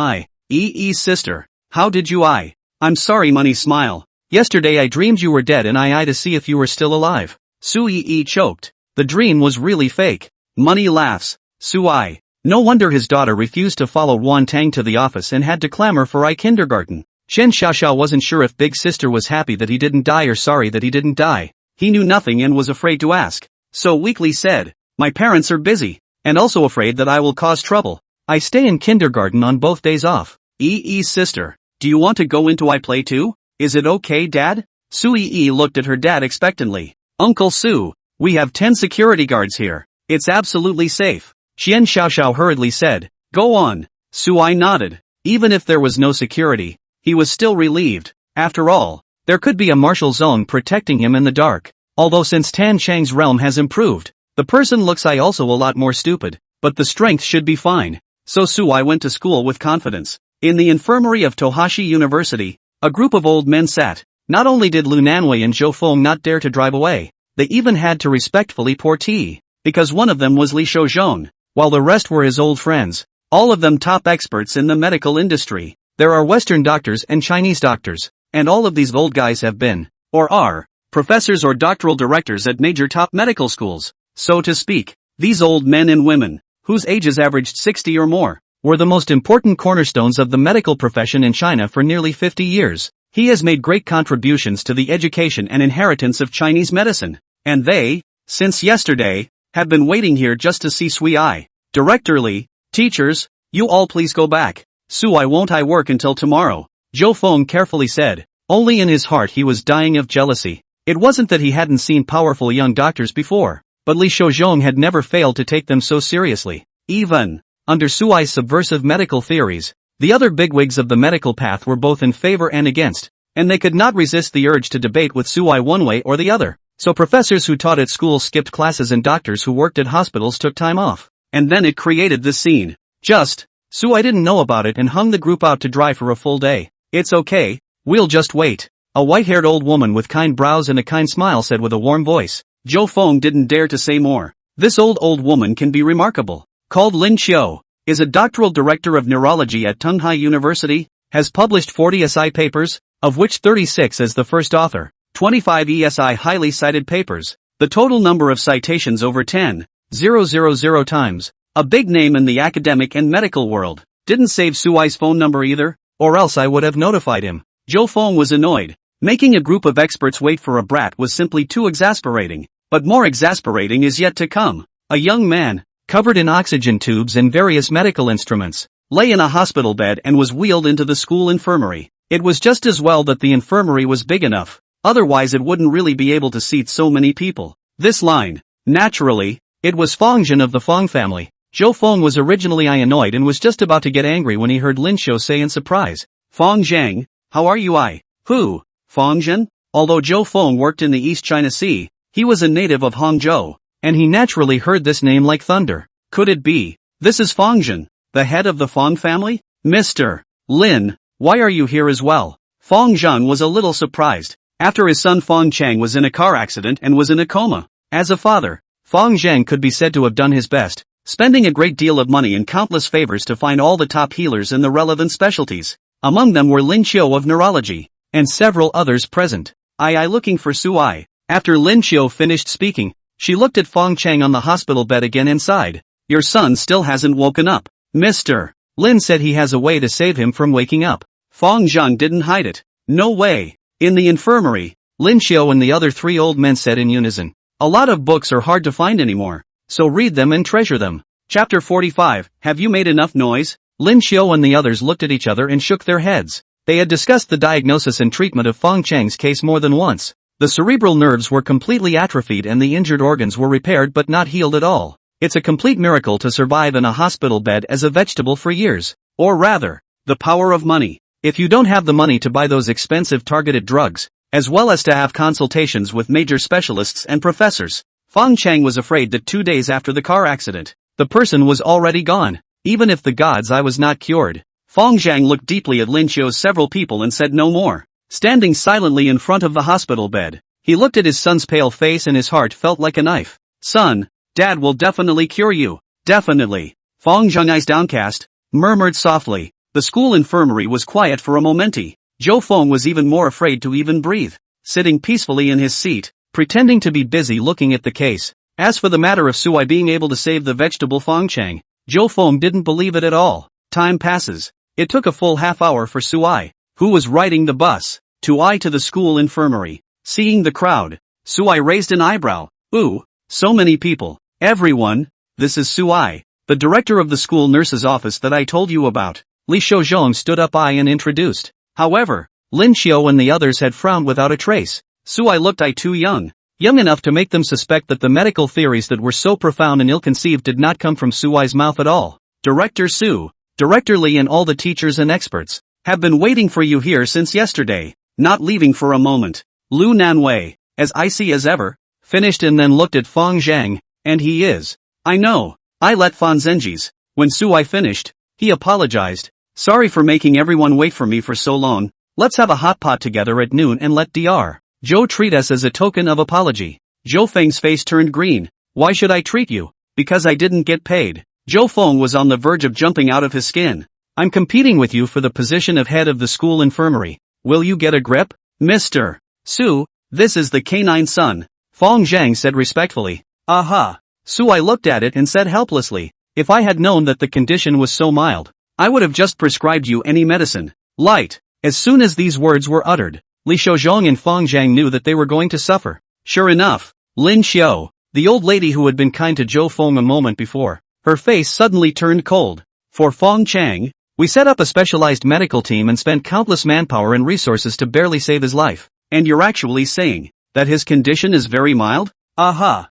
Ee's sister. How did you? I'm sorry, Money smile. Yesterday I dreamed you were dead and I to see if you were still alive. Sui choked. The dream was really fake. Money laughs. Sui. No wonder his daughter refused to follow Wan Tang to the office and had to clamor for kindergarten. Shen Xiaoxiao wasn't sure if big sister was happy that he didn't die or sorry that he didn't die. He knew nothing and was afraid to ask. So weakly said, my parents are busy, and also afraid that I will cause trouble. I stay in kindergarten on both days off. Ee's sister. Do you want to go into play too? Is it okay, Dad? Sui looked at her dad expectantly. Uncle Su, we have 10 security guards here. It's absolutely safe. Xian Xiaoxiao hurriedly said. Go on. Sui nodded. Even if there was no security, he was still relieved. After all, there could be a martial zone protecting him in the dark. Although since Tan Chang's realm has improved, the person looks also a lot more stupid, but the strength should be fine. So Sui went to school with confidence. In the infirmary of Tohashi University, a group of old men sat. Not only did Lu Nanwei and Zhou Feng not dare to drive away, they even had to respectfully pour tea, because one of them was Li Shouzhong, while the rest were his old friends, all of them top experts in the medical industry. There are Western doctors and Chinese doctors, and all of these old guys have been, or are, professors or doctoral directors at major top medical schools. So to speak, these old men and women, whose ages averaged 60 or more, were the most important cornerstones of the medical profession in China for nearly 50 years. He has made great contributions to the education and inheritance of Chinese medicine, and they, since yesterday, have been waiting here just to see Sui. Director Li, teachers, you all please go back. Sui won't work until tomorrow, Zhou Feng carefully said. Only in his heart he was dying of jealousy. It wasn't that he hadn't seen powerful young doctors before, but Li Shouzhong had never failed to take them so seriously. Even under Sui's subversive medical theories, the other bigwigs of the medical path were both in favor and against, and they could not resist the urge to debate with Sui one way or the other. So professors who taught at schools skipped classes and doctors who worked at hospitals took time off. And then it created this scene. Sui didn't know about it and hung the group out to dry for a full day. It's okay, we'll just wait. A white-haired old woman with kind brows and a kind smile said with a warm voice. Zhou Feng didn't dare to say more. This old woman can be remarkable. Called Lin Qiu, is a doctoral director of neurology at Tunghai University, has published 40 SI papers, of which 36 as the first author, 25 ESI highly cited papers, the total number of citations over 10,000 times. A big name in the academic and medical world. Didn't save Sui's phone number either, or else I would have notified him. Zhou Feng was annoyed. Making a group of experts wait for a brat was simply too exasperating. But more exasperating is yet to come. A young man, covered in oxygen tubes and various medical instruments, lay in a hospital bed and was wheeled into the school infirmary. It was just as well that the infirmary was big enough, otherwise it wouldn't really be able to seat so many people. This line, naturally, it was Feng Zhen of the Feng family. Zhou Feng was originally annoyed and was just about to get angry when he heard Lin Qiu say in surprise, Feng Zhang, how are you? Who? Feng Zhen? Although Zhou Feng worked in the East China Sea, he was a native of Hangzhou, and he naturally heard this name like thunder. Could it be? This is Feng Zhen, the head of the Feng family? Mr. Lin, why are you here as well? Feng Zheng was a little surprised, after his son Feng Chang was in a car accident and was in a coma. As a father, Feng Zheng could be said to have done his best, spending a great deal of money and countless favors to find all the top healers in the relevant specialties. Among them were Lin Qiu of neurology, and several others present. Looking for Sui. After Lin Qiu finished speaking, she looked at Feng Chang on the hospital bed again and sighed. Your son still hasn't woken up. Mr. Lin said he has a way to save him from waking up. Feng Zheng didn't hide it. No way. In the infirmary, Lin Qiu and the other 3 old men said in unison. A lot of books are hard to find anymore, so read them and treasure them. Chapter 45, Have you made enough noise? Lin Qiu and the others looked at each other and shook their heads. They had discussed the diagnosis and treatment of Feng Chang's case more than once. The cerebral nerves were completely atrophied and the injured organs were repaired but not healed at all. It's a complete miracle to survive in a hospital bed as a vegetable for years. Or rather, the power of money. If you don't have the money to buy those expensive targeted drugs, as well as to have consultations with major specialists and professors, Feng Chang was afraid that 2 days after the car accident, the person was already gone. Even if the God's eye was not cured. Feng Zhang looked deeply at Lin Qiu's several people and said no more. Standing silently in front of the hospital bed, he looked at his son's pale face and his heart felt like a knife. Son, Dad will definitely cure you. Definitely. Fong Zheng, eyes downcast, murmured softly. The school infirmary was quiet for a momenti. Zhou Feng was even more afraid to even breathe, sitting peacefully in his seat, pretending to be busy looking at the case. As for the matter of Suai being able to save the vegetable Fong Chang, Zhou Feng didn't believe it at all. Time passes. It took a full half hour for Suai, who was riding the bus, to the school infirmary. Seeing the crowd, Suai raised an eyebrow. Ooh, so many people. Everyone. This is Suai, the director of the school nurse's office that I told you about. Li Shouzhong stood up and introduced. However, Lin Xiao and the others had frowned without a trace. Suai looked too young enough to make them suspect that the medical theories that were so profound and ill-conceived did not come from Suai's mouth at all. Director Su, Director Li and all the teachers and experts have been waiting for you here since yesterday, not leaving for a moment. Lu Nanwei, as icy as ever, finished and then looked at Fong Zhang, and he is. I know, I let Fan Zhenji's. When Suai finished, he apologized. Sorry for making everyone wait for me for so long. Let's have a hot pot together at noon and let Dr. Zhou treat us as a token of apology. Zhou Feng's face turned green. Why should I treat you? Because I didn't get paid. Zhou Feng was on the verge of jumping out of his skin. I'm competing with you for the position of head of the school infirmary. Will you get a grip? Mr. Su, this is the canine son. Fong Zhang said respectfully. Aha. Suai looked at it and said helplessly. If I had known that the condition was so mild, I would have just prescribed you any medicine. Light. As soon as these words were uttered, Li Shouzhong and Fong Zhang knew that they were going to suffer. Sure enough, Lin Xiao, the old lady who had been kind to Zhou Feng a moment before, her face suddenly turned cold. For Fong Chang, we set up a specialized medical team and spent countless manpower and resources to barely save his life. And you're actually saying that his condition is very mild? Aha.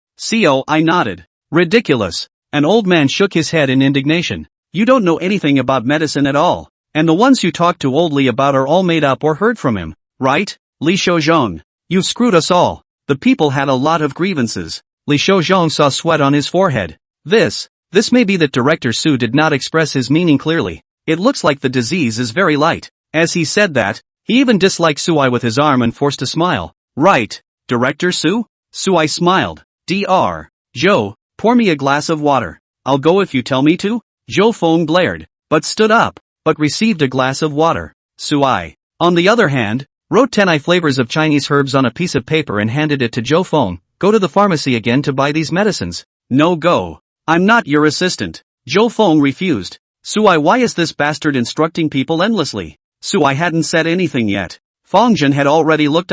I nodded. Ridiculous. An old man shook his head in indignation. You don't know anything about medicine at all. And the ones you talk to old Li about are all made up or heard from him, right? Li Shouzhong. You've screwed us all. The people had a lot of grievances. Li Shouzhong saw sweat on his forehead. This may be that Director Su did not express his meaning clearly. It looks like the disease is very light. As he said that, he even disliked Suai with his arm and forced a smile. Right, Director Su? Suai smiled. Dr. Zhou, pour me a glass of water. I'll go if you tell me to. Zhou Feng blared, but stood up, but received a glass of water. Suai, on the other hand, wrote 10 flavors of Chinese herbs on a piece of paper and handed it to Zhou Feng. Go to the pharmacy again to buy these medicines. No go. I'm not your assistant. Zhou Feng refused. Suai, why is this bastard instructing people endlessly? Suai hadn't said anything yet. Fong Zhen had already looked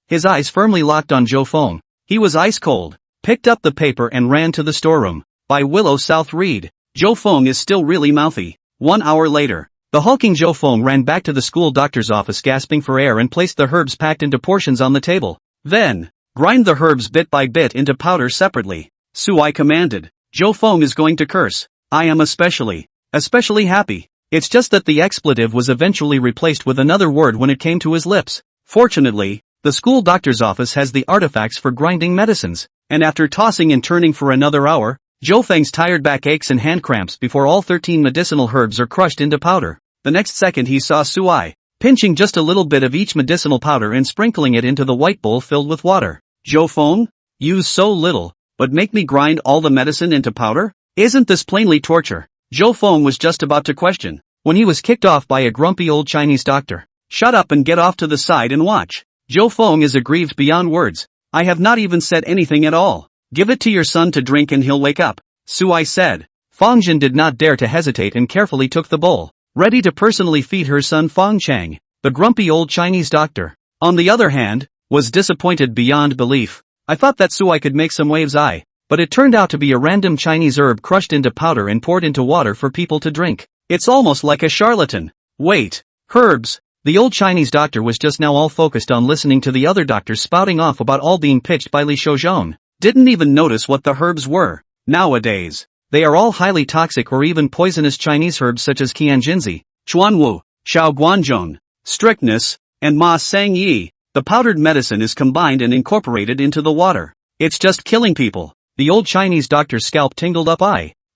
his eyes firmly locked on Zhou Feng. He was ice cold, picked up the paper and ran to the storeroom. By Willow South read. Zhou Feng is still really mouthy. 1 hour later, the hulking Zhou Feng ran back to the school doctor's office gasping for air and placed the herbs packed into portions on the table. Then, grind the herbs bit by bit into powder separately. Suai commanded. Zhou Feng is going to curse. I am especially happy. It's just that the expletive was eventually replaced with another word when it came to his lips. Fortunately, the school doctor's office has the artifacts for grinding medicines, and after tossing and turning for another hour, Zhou Feng's tired back aches and hand cramps before all 13 medicinal herbs are crushed into powder. The next second he saw Suai, pinching just a little bit of each medicinal powder and sprinkling it into the white bowl filled with water. Zhou Feng? Use so little, but make me grind all the medicine into powder? Isn't this plainly torture? Zhou Feng was just about to question, when he was kicked off by a grumpy old Chinese doctor. Shut up and get off to the side and watch. Zhou Feng is aggrieved beyond words. I have not even said anything at all. Give it to your son to drink and he'll wake up, Suai said. Fong Jin did not dare to hesitate and carefully took the bowl, ready to personally feed her son Fong Chang. The grumpy old Chinese doctor, on the other hand, was disappointed beyond belief. I thought that Suai could make some waves, but it turned out to be a random Chinese herb crushed into powder and poured into water for people to drink. It's almost like a charlatan. Wait, herbs. The old Chinese doctor was just now all focused on listening to the other doctors spouting off about all being pitched by Li Shouzhong. Didn't even notice what the herbs were. Nowadays, they are all highly toxic or even poisonous Chinese herbs such as Qianjinzi, Chuanwu, Shaoguanzhong, Strictness, and Ma Sang Yi. The powdered medicine is combined and incorporated into the water. It's just killing people. The old Chinese doctor's scalp tingled up.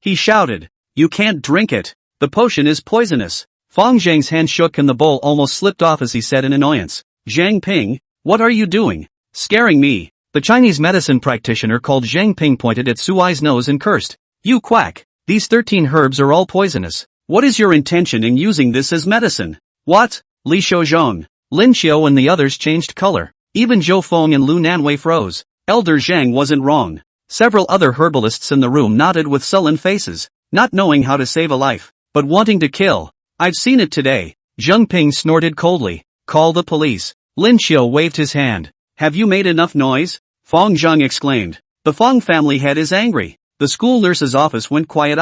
He shouted, "You can't drink it. The potion is poisonous." Fong Zhang's hand shook and the bowl almost slipped off as he said in annoyance, "Zhang Ping, what are you doing? Scaring me." The Chinese medicine practitioner called Zhang Ping pointed at Suai's nose and cursed. "You quack. These 13 herbs are all poisonous. What is your intention in using this as medicine? What? Li Shouzhong, Lin Xiao and the others changed color. Even Zhou Feng and Lu Nanwei froze. Elder Zhang wasn't wrong. Several other herbalists in the room nodded with sullen faces, not knowing how to save a life, but wanting to kill. I've seen it today. Zheng Ping snorted coldly. Call the police. Lin Xiao waved his hand. Have you made enough noise? Fong Zhang exclaimed. The Fong family head is angry. The school nurse's office went quiet.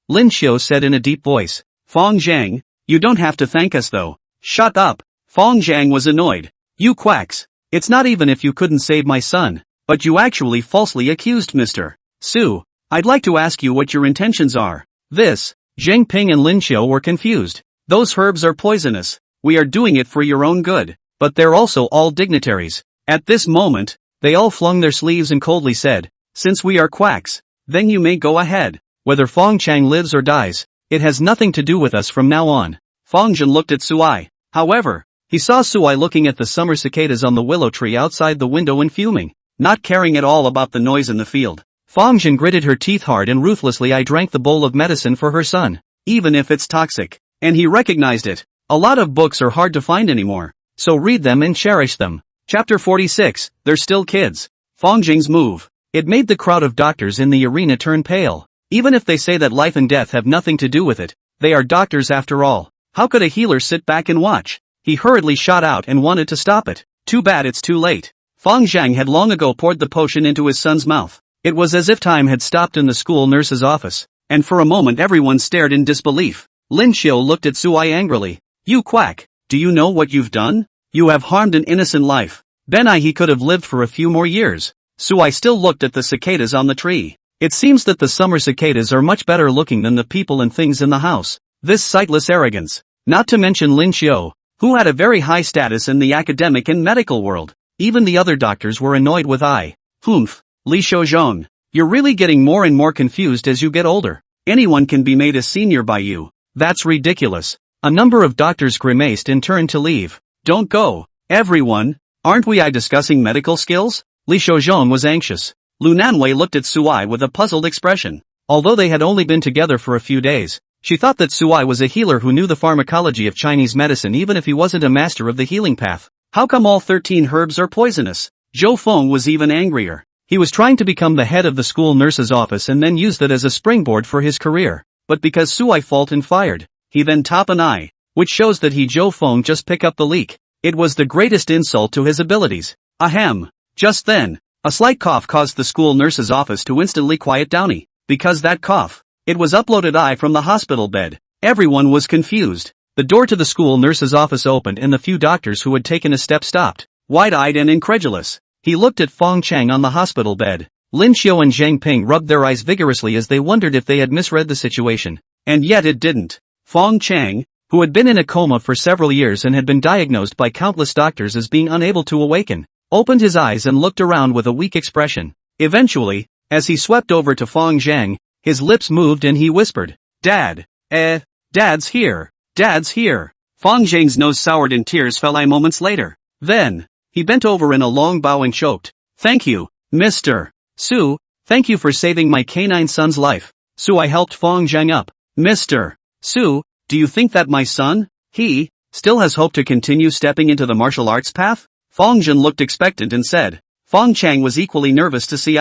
Lin Xiao said in a deep voice. Fong Zhang, you don't have to thank us though. Shut up. Fong Zhang was annoyed. You quacks. It's not even if you couldn't save my son, but you actually falsely accused Mr. Su. I'd like to ask you what your intentions are. This. Zheng Ping and Lin Xiao were confused. Those herbs are poisonous. We are doing it for your own good. But they're also all dignitaries. At this moment, they all flung their sleeves and coldly said, since we are quacks, then you may go ahead. Whether Fong Chang lives or dies, it has nothing to do with us from now on. Fong Zhen looked at Suai. However, he saw Suai looking at the summer cicadas on the willow tree outside the window and fuming, not caring at all about the noise in the field. Fong Zhen gritted her teeth hard and ruthlessly drank the bowl of medicine for her son, even if it's toxic. And he recognized it. A lot of books are hard to find anymore, so read them and cherish them. Chapter 46, They're Still Kids. Fong Zheng's move. It made the crowd of doctors in the arena turn pale. Even if they say that life and death have nothing to do with it, they are doctors after all. How could a healer sit back and watch? He hurriedly shot out and wanted to stop it. Too bad it's too late. Fong Zhang had long ago poured the potion into his son's mouth. It was as if time had stopped in the school nurse's office, and for a moment everyone stared in disbelief. Lin Xiao looked at Suai angrily. You quack, do you know what you've done? You have harmed an innocent life. He could have lived for a few more years. Suai still looked at the cicadas on the tree. It seems that the summer cicadas are much better looking than the people and things in the house. This sightless arrogance. Not to mention Lin Xiao, who had a very high status in the academic and medical world. Even the other doctors were annoyed with Humph, Li Shouzhong. You're really getting more and more confused as you get older. Anyone can be made a senior by you. That's ridiculous. A number of doctors grimaced and turned to leave. Don't go, everyone. Aren't we discussing medical skills? Li Shouzhong was anxious. Lu Nanwei looked at Suai with a puzzled expression. Although they had only been together for a few days, she thought that Suai was a healer who knew the pharmacology of Chinese medicine even if he wasn't a master of the healing path. How come all 13 herbs are poisonous? Zhou Feng was even angrier. He was trying to become the head of the school nurse's office and then used it as a springboard for his career. But because Suai fault and fired, he then top an eye, which shows that Zhou Feng just pick up the leak. It was the greatest insult to his abilities. Ahem. Just then, a slight cough caused the school nurse's office to instantly quiet down. Because that cough, it was uploaded from the hospital bed. Everyone was confused. The door to the school nurse's office opened and the few doctors who had taken a step stopped, wide-eyed and incredulous. He looked at Fong Chang on the hospital bed. Lin Xiao and Zheng Ping rubbed their eyes vigorously as they wondered if they had misread the situation. And yet it didn't. Fong Chang, who had been in a coma for several years and had been diagnosed by countless doctors as being unable to awaken, opened his eyes and looked around with a weak expression. Eventually, as he swept over to Fong Zhang, his lips moved and he whispered, Dad. Dad's here. Dad's here. Fong Zhang's nose soured and tears fell moments later. Then, he bent over in a long bow and choked. Thank you, Mr. Su, thank you for saving my canine son's life. Suai helped Fong Zhang up. Mr. Su, do you think that my son, he, still has hope to continue stepping into the martial arts path? Fong Zhen looked expectant and said. Fong Chang was equally nervous to see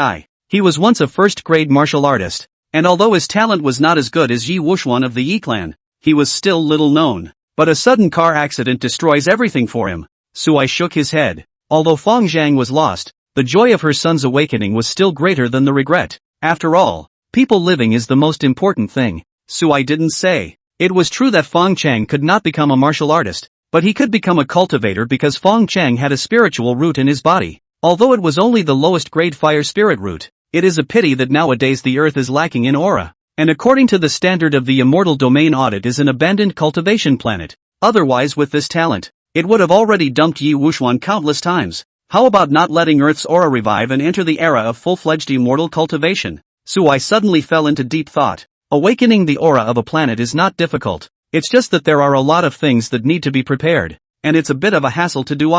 He was once a first-grade martial artist, and although his talent was not as good as Yi Wuxuan of the Yi clan, he was still little known. But a sudden car accident destroys everything for him. Suai shook his head. Although Fong Zhang was lost, the joy of her son's awakening was still greater than the regret. After all, people living is the most important thing. Suai didn't say. It was true that Fong Chang could not become a martial artist, but he could become a cultivator because Fong Chang had a spiritual root in his body. Although it was only the lowest grade fire spirit root, it is a pity that nowadays the earth is lacking in aura, and according to the standard of the immortal domain audit is an abandoned cultivation planet. Otherwise with this talent, it would have already dumped Yi Wuxuan countless times. How about not letting Earth's aura revive and enter the era of full-fledged immortal cultivation? Suai suddenly fell into deep thought. Awakening the aura of a planet is not difficult. It's just that there are a lot of things that need to be prepared, and it's a bit of a hassle to do.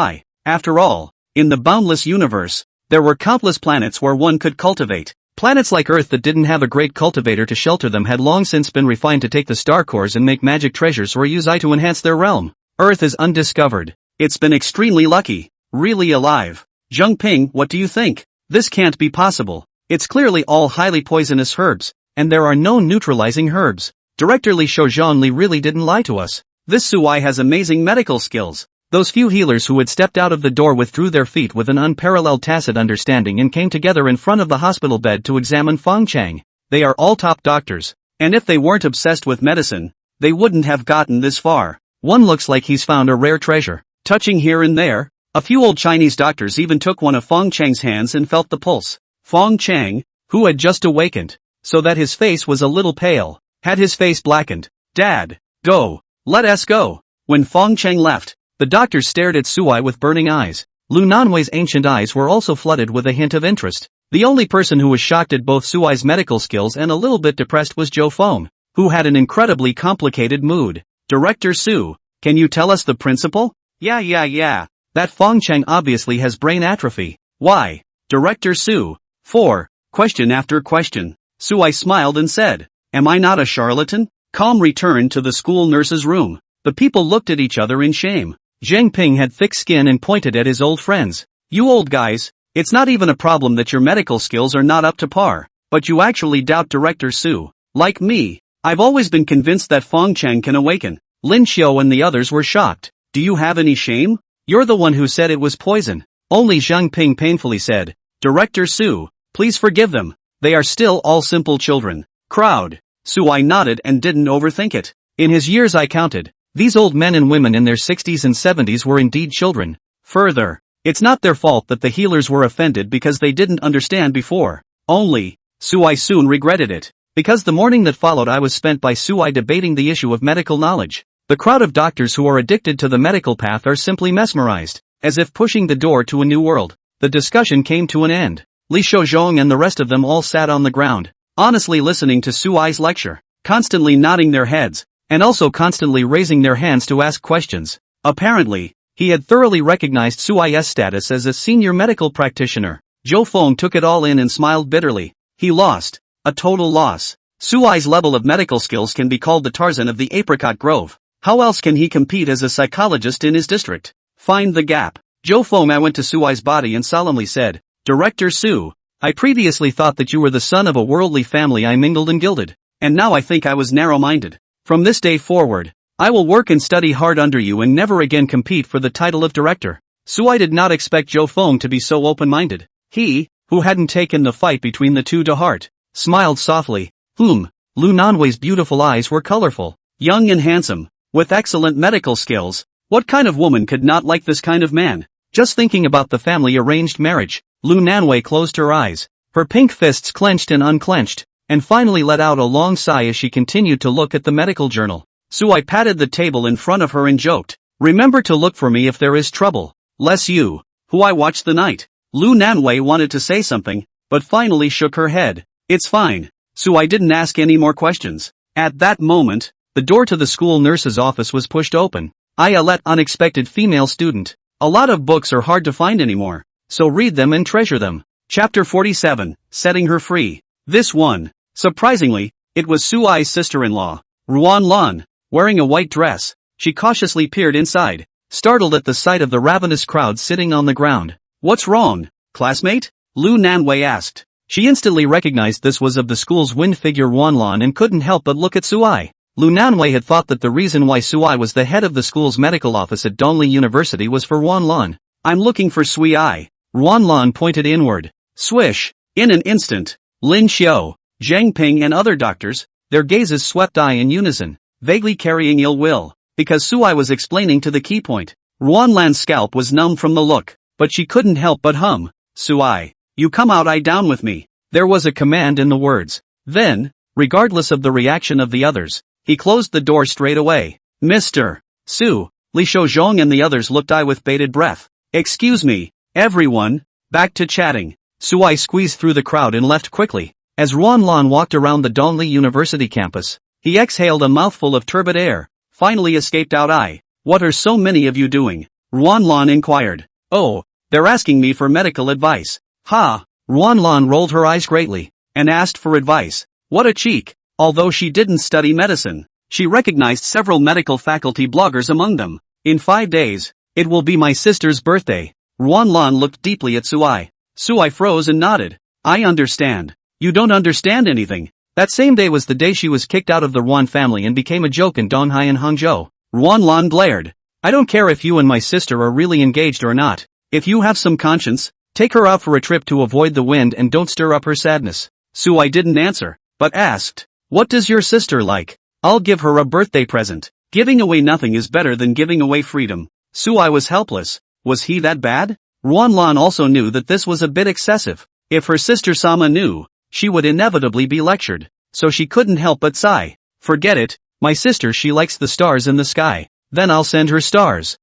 After all, in the boundless universe, there were countless planets where one could cultivate. Planets like Earth that didn't have a great cultivator to shelter them had long since been refined to take the star cores and make magic treasures or use I to enhance their realm. Earth is undiscovered. It's been extremely lucky. Really alive. Zheng Ping, what do you think? This can't be possible. It's clearly all highly poisonous herbs, and there are no neutralizing herbs. Director Li Shozhongli really didn't lie to us. This Suai has amazing medical skills. Those few healers who had stepped out of the door withdrew their feet with an unparalleled tacit understanding and came together in front of the hospital bed to examine Feng Chang. They are all top doctors. And if they weren't obsessed with medicine, they wouldn't have gotten this far. One looks like he's found a rare treasure. Touching here and there, a few old Chinese doctors even took one of Feng Chang's hands and felt the pulse. Feng Chang, who had just awakened, so that his face was a little pale, had his face blackened. Dad, go. Let us go. When Feng Chang left, the doctors stared at Suai with burning eyes. Lu Nanwei's ancient eyes were also flooded with a hint of interest. The only person who was shocked at both Suai's medical skills and a little bit depressed was Zhou Feng, who had an incredibly complicated mood. Director Su, can you tell us the principle? Yeah. That Feng Chang obviously has brain atrophy. Why? Director Su. 4. Question after question. Suai smiled and said, am I not a charlatan? Calm returned to the school nurse's room. The people looked at each other in shame. Zheng Ping had thick skin and pointed at his old friends. You old guys, it's not even a problem that your medical skills are not up to par, but you actually doubt Director Su. Like me, I've always been convinced that Feng Chang can awaken. Lin Xiao and the others were shocked. Do you have any shame? You're the one who said it was poison. Only Zheng Ping painfully said, Director Su, please forgive them. They are still all simple children. Crowd. Suai nodded and didn't overthink it. In his years I counted. These old men and women in their 60s and 70s were indeed children. Further, it's not their fault that the healers were offended because they didn't understand before. Only, Suai soon regretted it. Because the morning that followed I was spent by Suai debating the issue of medical knowledge. The crowd of doctors who are addicted to the medical path are simply mesmerized, as if pushing the door to a new world. The discussion came to an end. Li Shozhong and the rest of them all sat on the ground, honestly listening to Suai's lecture, constantly nodding their heads, and also constantly raising their hands to ask questions. Apparently, he had thoroughly recognized Suai's status as a senior medical practitioner. Zhou Feng took it all in and smiled bitterly. He lost. A total loss. Suai's level of medical skills can be called the Tarzan of the Apricot Grove. How else can he compete as a psychologist in his district? Find the gap. Zhou Feng went to Suai's body and solemnly said, Director Su, I previously thought that you were the son of a worldly family I mingled and gilded, and now I think I was narrow-minded. From this day forward, I will work and study hard under you and never again compete for the title of director. Suai did not expect Zhou Feng to be so open-minded. He, who hadn't taken the fight between the two to heart, smiled softly. Lu Nanwei's beautiful eyes were colorful, young and handsome, with excellent medical skills. What kind of woman could not like this kind of man? Just thinking about the family-arranged marriage, Lu Nanwei closed her eyes, her pink fists clenched and unclenched, and finally let out a long sigh as she continued to look at the medical journal. Suai patted the table in front of her and joked, remember to look for me if there is trouble. Less you, who I watch the night. Lu Nanwei wanted to say something, but finally shook her head. It's fine. Suai didn't ask any more questions. At that moment, the door to the school nurse's office was pushed open. I let unexpected female student. A lot of books are hard to find anymore, so read them and treasure them. Chapter 47, Setting Her Free. This one, surprisingly, it was Suai's sister-in-law, Ruan Lan, wearing a white dress. She cautiously peered inside, startled at the sight of the ravenous crowd sitting on the ground. What's wrong, classmate? Lu Nanwei asked. She instantly recognized this was of the school's wind figure Ruan Lan and couldn't help but look at Suai. Lu Nanwei had thought that the reason why Suai was the head of the school's medical office at Donli University was for Ruan Lan. I'm looking for Suai. Ruan Lan pointed inward. Swish. In an instant, Lin Xiao, Zheng Ping and other doctors, their gazes swept I in unison, vaguely carrying ill will, because Suai was explaining to the key point. Ruan Lan's scalp was numb from the look, but she couldn't help but hum. Suai, you come out eye down with me. There was a command in the words. Then, regardless of the reaction of the others, he closed the door straight away. Mr. Su, Li Shozhong and the others looked I with bated breath. Excuse me, everyone, back to chatting. Suai squeezed through the crowd and left quickly. As Ruan Lan walked around the Donli University campus, he exhaled a mouthful of turbid air, finally escaped out. What are so many of you doing? Ruan Lan inquired. Oh, they're asking me for medical advice. Ha! Ruan Lan rolled her eyes greatly, and asked for advice. What a cheek! Although she didn't study medicine, she recognized several medical faculty bloggers among them. In 5 days, it will be my sister's birthday. Ruanlan looked deeply at Suai. Suai froze and nodded. I understand. You don't understand anything. That same day was the day she was kicked out of the Ruan family and became a joke in Donghai and Hangzhou. Ruanlan glared. I don't care if you and my sister are really engaged or not. If you have some conscience, take her out for a trip to avoid the wind and don't stir up her sadness. Suai didn't answer, but asked, what does your sister like? I'll give her a birthday present. Giving away nothing is better than giving away freedom. Suai was helpless. Was he that bad? Ruanlan also knew that this was a bit excessive. If her sister Sama knew, she would inevitably be lectured. So she couldn't help but sigh. Forget it, my sister, she likes the stars in the sky. Then I'll send her stars.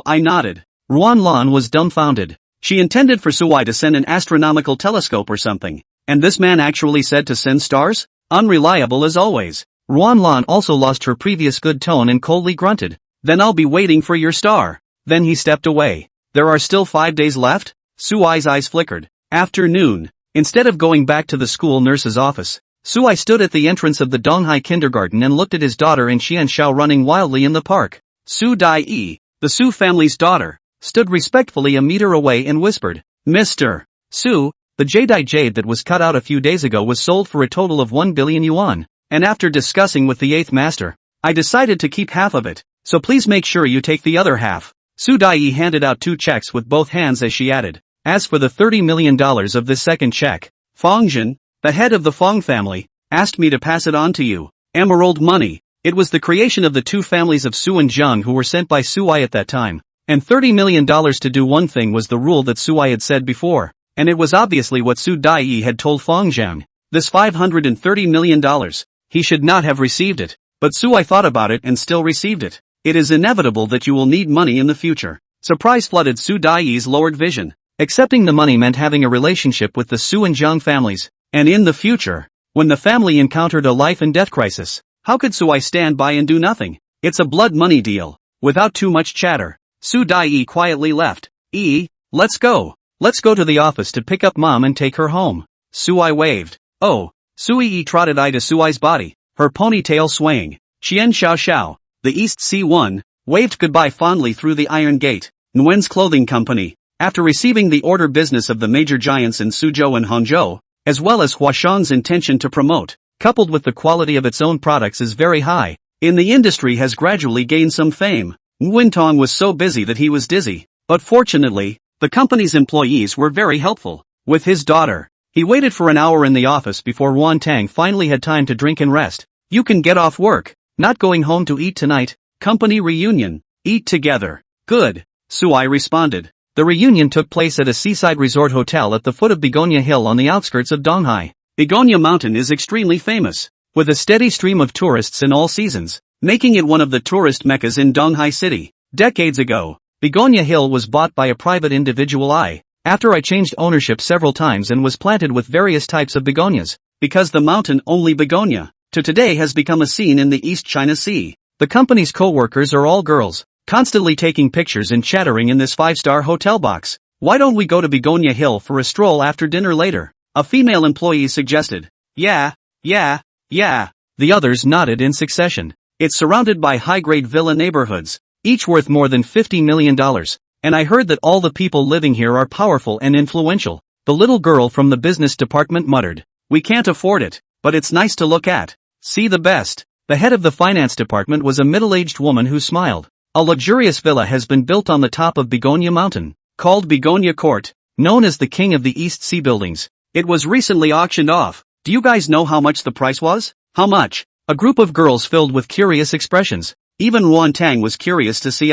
I nodded. Ruanlan was dumbfounded. She intended for Suai to send an astronomical telescope or something. And this man actually said to send stars? Unreliable as always. Ruanlan also lost her previous good tone and coldly grunted. Then I'll be waiting for your star. Then he stepped away. There are still 5 days left? Suai's eyes flickered. Afternoon. Instead of going back to the school nurse's office, Suai stood at the entrance of the Donghai kindergarten and looked at his daughter in Xianshao running wildly in the park. Su Dai-yi, the Su family's daughter, stood respectfully a meter away and whispered, Mr. Su, the jade that was cut out a few days ago was sold for a total of 1 billion yuan, and after discussing with the 8th master, I decided to keep half of it, so please make sure you take the other half. Su Dai-yi handed out 2 checks with both hands as she added, as for the $30 million of this second check, Fong Jin, the head of the Fong family, asked me to pass it on to you. Emerald money. It was the creation of the 2 families of Su and Zhang who were sent by Suai at that time, and $30 million to do one thing was the rule that Suai had said before, and it was obviously what Su Dai-yi had told Fong Zhang. This $530 million, he should not have received it, but Suai thought about it and still received it. It is inevitable that you will need money in the future. Surprise flooded Su Dai-yi's lowered vision. Accepting the money meant having a relationship with the Su and Zhang families, and in the future, when the family encountered a life and death crisis, how could Suai stand by and do nothing? It's a blood money deal. Without too much chatter, Su Dai-yi quietly left. Let's go. Let's go to the office to pick up mom and take her home. Suai waved. Oh. Sui trotted eye to Suai's body, her ponytail swaying. Qian Xiao Xiao, the East C1, waved goodbye fondly through the iron gate. Nguyen's clothing company, after receiving the order business of the major giants in Suzhou and Hangzhou, as well as Huashang's intention to promote, coupled with the quality of its own products is very high, in the industry has gradually gained some fame. Nguyen Tong was so busy that he was dizzy, but fortunately, the company's employees were very helpful. With his daughter, he waited for an hour in the office before Ruan Tang finally had time to drink and rest. You can get off work. Not going home to eat tonight. Company reunion. Eat together. Good. Suai responded. The reunion took place at a seaside resort hotel at the foot of Begonia Hill on the outskirts of Donghai. Begonia Mountain is extremely famous, with a steady stream of tourists in all seasons, making it one of the tourist meccas in Donghai City. Decades ago, Begonia Hill was bought by a private individual after I changed ownership several times and was planted with various types of begonias, because the mountain only begonia, to today has become a scene in the East China Sea. The company's co-workers are all girls, constantly taking pictures and chattering in this 5-star hotel box. Why don't we go to Begonia Hill for a stroll after dinner later? A female employee suggested. Yeah. The others nodded in succession. It's surrounded by high-grade villa neighborhoods, each worth more than $50 million. And I heard that all the people living here are powerful and influential. The little girl from the business department muttered. We can't afford it, but it's nice to look at. See the best. The head of the finance department was a middle-aged woman who smiled. A luxurious villa has been built on the top of Begonia Mountain, called Begonia Court, known as the King of the East Sea Buildings. It was recently auctioned off. Do you guys know how much the price was? How much? A group of girls filled with curious expressions. Even Ruan Tang was curious to see.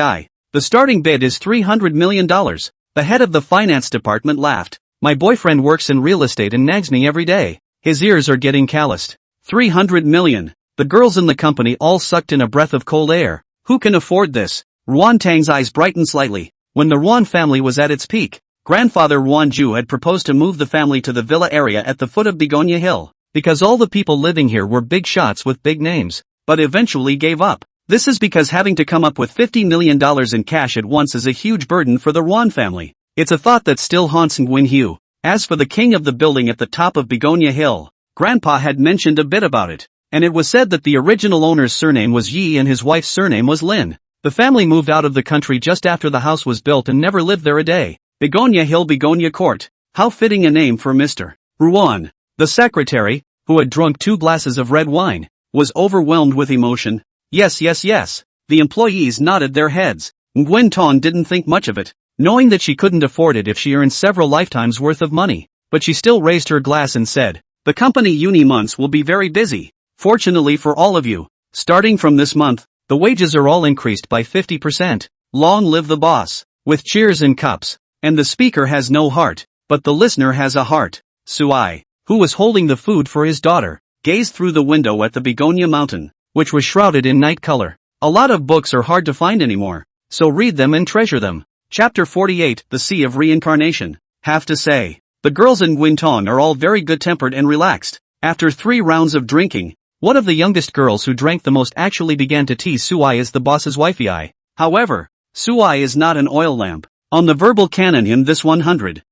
The starting bid is $300 million. The head of the finance department laughed. My boyfriend works in real estate and nags me every day. His ears are getting calloused. 300 million. The girls in the company all sucked in a breath of cold air. Who can afford this? Ruan Tang's eyes brightened slightly. When the Ruan family was at its peak, grandfather Ruan Ju had proposed to move the family to the villa area at the foot of Begonia Hill, because all the people living here were big shots with big names, but eventually gave up. This is because having to come up with $50 million in cash at once is a huge burden for the Ruan family. It's a thought that still haunts Nguyen Hu. As for the king of the building at the top of Begonia Hill, Grandpa had mentioned a bit about it, and it was said that the original owner's surname was Yi and his wife's surname was Lin. The family moved out of the country just after the house was built and never lived there a day. Begonia Hill, Begonia Court. How fitting a name for Mr. Ruan. The secretary, who had drunk 2 glasses of red wine, was overwhelmed with emotion. Yes. The employees nodded their heads. Nguyen didn't think much of it, knowing that she couldn't afford it if she earned several lifetimes worth of money, but she still raised her glass and said, "The company uni months will be very busy. Fortunately for all of you, starting from this month, the wages are all increased by 50%. Long live the boss," with cheers and cups. And the speaker has no heart, but the listener has a heart. Suai, who was holding the food for his daughter, gazed through the window at the Begonia Mountain, which was shrouded in night color. A lot of books are hard to find anymore, so read them and treasure them. Chapter 48, The Sea of Reincarnation. Have to say, the girls in Nguyen are all very good-tempered and relaxed. After 3 rounds of drinking, one of the youngest girls who drank the most actually began to tease Suai as the boss's wifey. However, Suai is not an oil lamp. On the verbal canon in this 100,000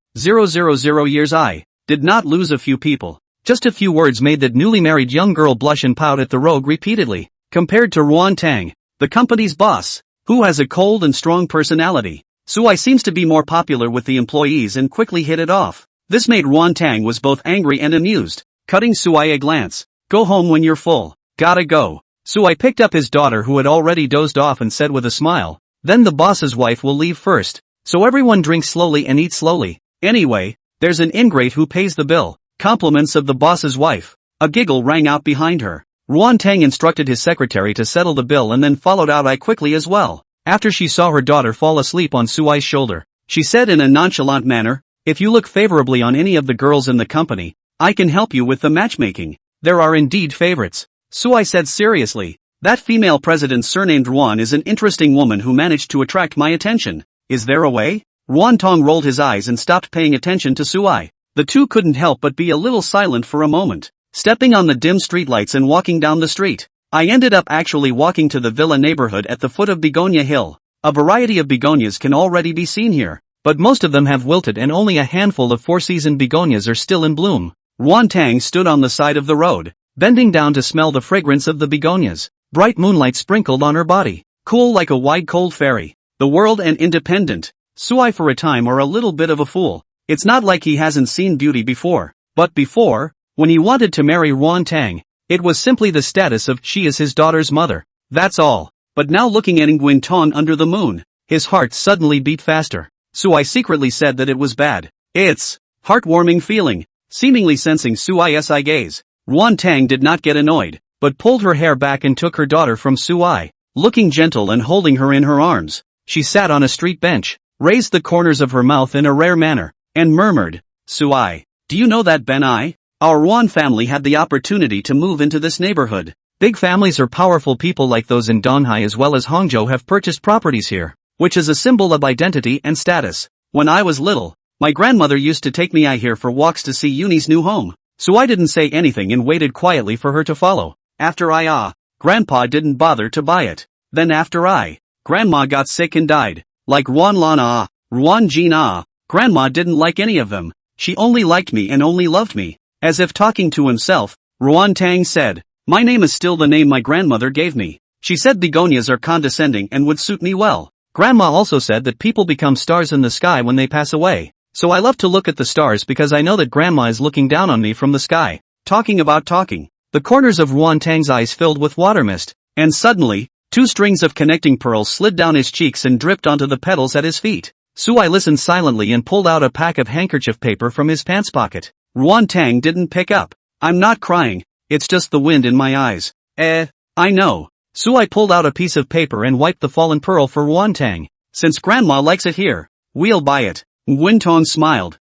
years did not lose a few people. Just a few words made that newly married young girl blush and pout at the rogue repeatedly. Compared to Ruan Tang, the company's boss, who has a cold and strong personality, Suai seems to be more popular with the employees and quickly hit it off. This made Ruan Tang was both angry and amused, cutting Suai a glance. "Go home when you're full. Gotta go." Suai picked up his daughter who had already dozed off and said with a smile, "Then the boss's wife will leave first, so everyone drinks slowly and eats slowly. Anyway, there's an ingrate who pays the bill. Compliments of the boss's wife." A giggle rang out behind her. Ruan Tang instructed his secretary to settle the bill and then followed out quickly as well. After she saw her daughter fall asleep on Suai's shoulder, she said in a nonchalant manner, "If you look favorably on any of the girls in the company, I can help you with the matchmaking. There are indeed favorites." Suai said seriously, "That female president surnamed Ruan is an interesting woman who managed to attract my attention. Is there a way?" Ruan Tong rolled his eyes and stopped paying attention to Suai. The two couldn't help but be a little silent for a moment, stepping on the dim streetlights and walking down the street. I ended up actually walking to the villa neighborhood at the foot of Begonia Hill. A variety of begonias can already be seen here, but most of them have wilted and only a handful of 4-season begonias are still in bloom. Ruan Tang stood on the side of the road, bending down to smell the fragrance of the begonias. Bright moonlight sprinkled on her body, cool like a wide cold fairy. The world and independent. Suai for a time are a little bit of a fool. It's not like he hasn't seen beauty before, but before, when he wanted to marry Ruan Tang, it was simply the status of she is his daughter's mother. That's all. But now looking at Nguyen Ton under the moon, his heart suddenly beat faster. Suai secretly said that it was bad. It's heartwarming feeling. Seemingly sensing Suai's eye gaze, Ruan Tang did not get annoyed, but pulled her hair back and took her daughter from Suai. Looking gentle and holding her in her arms, she sat on a street bench, raised the corners of her mouth in a rare manner, and murmured, "Suai, do you know that Ben our Ruan family had the opportunity to move into this neighborhood. Big families or powerful people like those in Donghai as well as Hangzhou have purchased properties here, which is a symbol of identity and status. When I was little, my grandmother used to take me here for walks to see Uni's new home." So I didn't say anything and waited quietly for her to follow. After Grandpa didn't bother to buy it. Then after Grandma got sick and died. Like Ruan Lan Ruan Jin Grandma didn't like any of them. She only liked me and only loved me. As if talking to himself, Ruan Tang said, "My name is still the name my grandmother gave me. She said begonias are condescending and would suit me well. Grandma also said that people become stars in the sky when they pass away. So I love to look at the stars because I know that Grandma is looking down on me from the sky." Talking. The corners of Ruan Tang's eyes filled with water mist, and suddenly, 2 strings of connecting pearls slid down his cheeks and dripped onto the petals at his feet. Suai listened silently and pulled out a pack of handkerchief paper from his pants pocket. Ruan Tang didn't pick up. "I'm not crying, it's just the wind in my eyes." I know." Suai pulled out a piece of paper and wiped the fallen pearl for Ruan Tang. "Since Grandma likes it here, we'll buy it." Nguyen Ton smiled.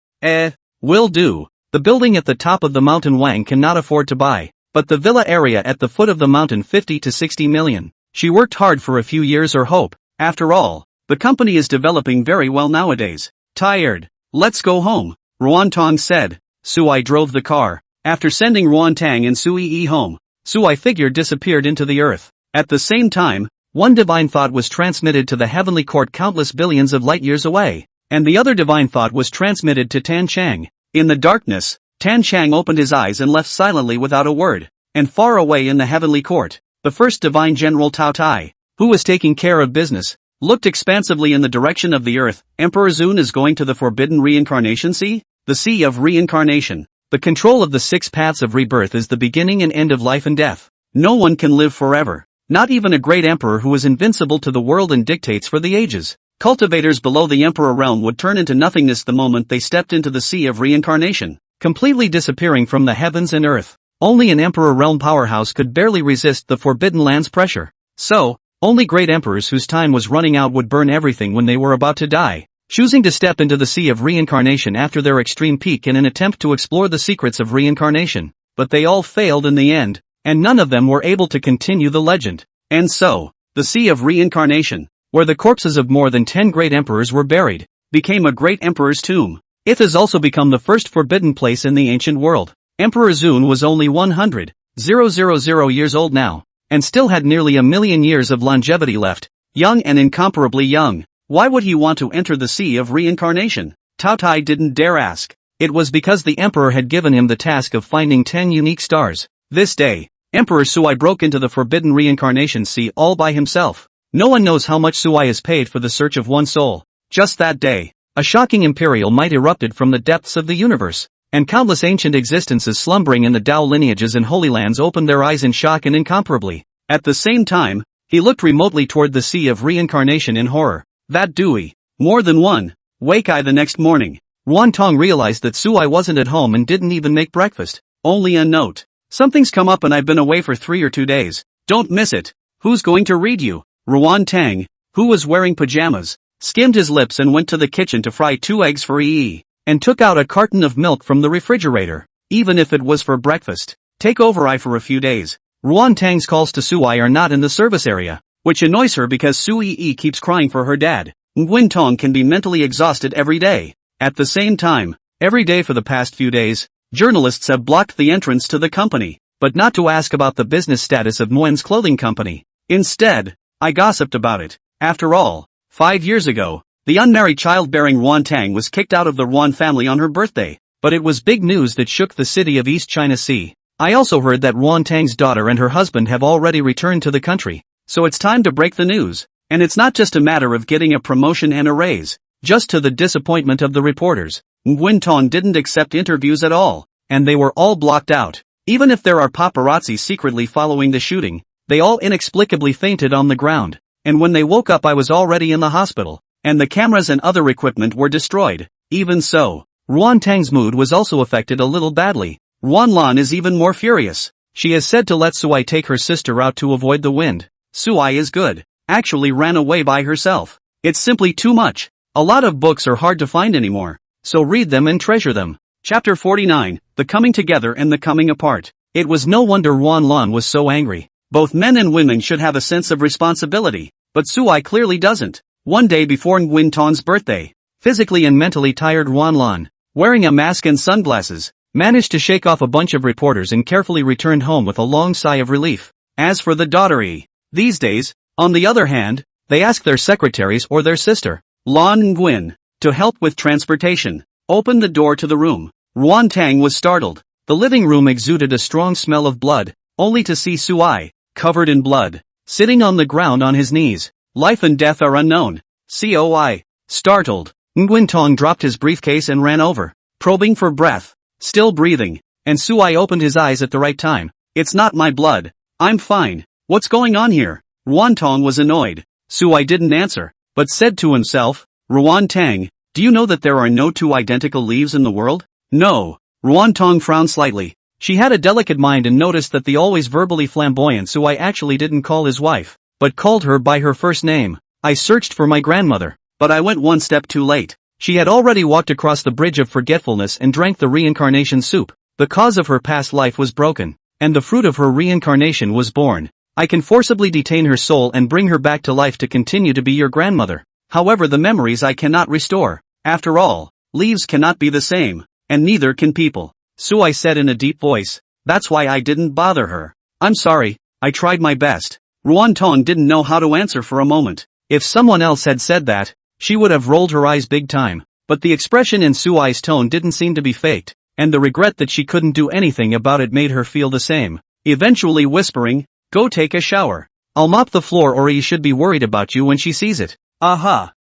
Will do." The building at the top of the mountain Wang cannot afford to buy, but the villa area at the foot of the mountain 50 to 60 million. She worked hard for a few years or hope. After all, the company is developing very well nowadays. "Tired. Let's go home," Ruan Ton said. Suai drove the car. After sending Ruan Tang and Sui home, Suai figure disappeared into the earth. At the same time, one divine thought was transmitted to the heavenly court countless billions of light years away, and the other divine thought was transmitted to Tan Chang. In the darkness, Tan Chang opened his eyes and left silently without a word. And far away in the heavenly court, the first divine general Tao Tai, who was taking care of business, looked expansively in the direction of the earth. Emperor Zun is going to the forbidden reincarnation sea? The sea of reincarnation. The control of the 6 paths of rebirth is the beginning and end of life and death. No one can live forever. Not even a great emperor who is invincible to the world and dictates for the ages. Cultivators below the emperor realm would turn into nothingness the moment they stepped into the sea of reincarnation, completely disappearing from the heavens and earth. Only an emperor realm powerhouse could barely resist the forbidden land's pressure. So, only great emperors whose time was running out would burn everything when they were about to die, choosing to step into the sea of reincarnation after their extreme peak in an attempt to explore the secrets of reincarnation. But they all failed in the end, and none of them were able to continue the legend. And so, the sea of reincarnation, where the corpses of more than 10 great emperors were buried, became a great emperor's tomb. It has also become the first forbidden place in the ancient world. Emperor Zun was only 100,000 years old now, and still had nearly 1,000,000 years of longevity left, young and incomparably young. Why would he want to enter the sea of reincarnation? Tao Tai didn't dare ask. It was because the emperor had given him the task of finding 10 unique stars. This day, Emperor Sui broke into the forbidden reincarnation sea all by himself. No one knows how much Sui is paid for the search of one soul. Just that day, a shocking imperial might erupted from the depths of the universe, and countless ancient existences slumbering in the Dao lineages and Holy Lands opened their eyes in shock and incomparably. At the same time, he looked remotely toward the sea of reincarnation in horror. That dewy, more than one, wake eye the next morning, Ruan Tong realized that Sui wasn't at home and didn't even make breakfast. Only a note. Something's come up and I've been away for 3 or 2 days. Don't miss it. Who's going to read you? Ruan Tang, who was wearing pajamas, skimmed his lips and went to the kitchen to fry 2 eggs for Yi, and took out a carton of milk from the refrigerator, even if it was for breakfast. Take over I for a few days. Ruan Tang's calls to Sui are not in the service area, which annoys her because Sui Yi keeps crying for her dad. Nguyen Tong can be mentally exhausted every day. At the same time, every day for the past few days, journalists have blocked the entrance to the company, but not to ask about the business status of Nguyen's clothing company. Instead, I gossiped about it. After all, 5 years ago, the unmarried childbearing Ruan Tang was kicked out of the Ruan family on her birthday, but it was big news that shook the city of East China Sea. I also heard that Ruan Tang's daughter and her husband have already returned to the country, so it's time to break the news. And it's not just a matter of getting a promotion and a raise. Just to the disappointment of the reporters, Nguyen Tong didn't accept interviews at all, and they were all blocked out. Even if there are paparazzi secretly following the shooting, they all inexplicably fainted on the ground, and when they woke up I was already in the hospital, and the cameras and other equipment were destroyed. Even so, Ruan Tang's mood was also affected a little badly. Ruan Lan is even more furious. She has said to let Sui take her sister out to avoid the wind. Sui is good. Actually ran away by herself. It's simply too much. A lot of books are hard to find anymore, so read them and treasure them. Chapter 49, The Coming Together and the Coming Apart. It was no wonder Ruan Lan was so angry. Both men and women should have a sense of responsibility, but Sui clearly doesn't. One day before Nguyen Tong's birthday, physically and mentally tired Ruan Lan, wearing a mask and sunglasses, managed to shake off a bunch of reporters and carefully returned home with a long sigh of relief. As for the daughter Yi, these days, on the other hand, they ask their secretaries or their sister, Lan Nguyen, to help with transportation. Opened the door to the room. Ruan Tang was startled. The living room exuded a strong smell of blood, only to see Sui, covered in blood, sitting on the ground on his knees. Life and death are unknown. Coi. Startled, Nguyen Tong dropped his briefcase and ran over, probing for breath. Still breathing, and Sui opened his eyes at the right time. It's not my blood. I'm fine. What's going on here? Ruan Tong was annoyed. Sui didn't answer, but said to himself, Ruan Tang, do you know that there are no 2 identical leaves in the world? No. Ruan Tong frowned slightly. She had a delicate mind and noticed that the always verbally flamboyant Sui actually didn't call his wife, but called her by her first name. I searched for my grandmother, but I went one step too late. She had already walked across the bridge of forgetfulness and drank the reincarnation soup. The cause of her past life was broken, and the fruit of her reincarnation was born. I can forcibly detain her soul and bring her back to life to continue to be your grandmother. However, the memories I cannot restore. After all, leaves cannot be the same, and neither can people. Sui said in a deep voice. That's why I didn't bother her. I'm sorry, I tried my best. Ruan Tong didn't know how to answer for a moment. If someone else had said that, she would have rolled her eyes big time. but the expression in Suai's tone didn't seem to be faked, and the regret that she couldn't do anything about it made her feel the same. Eventually whispering, "Go take a shower. I'll mop the floor or he should be worried about you when she sees it." Aha.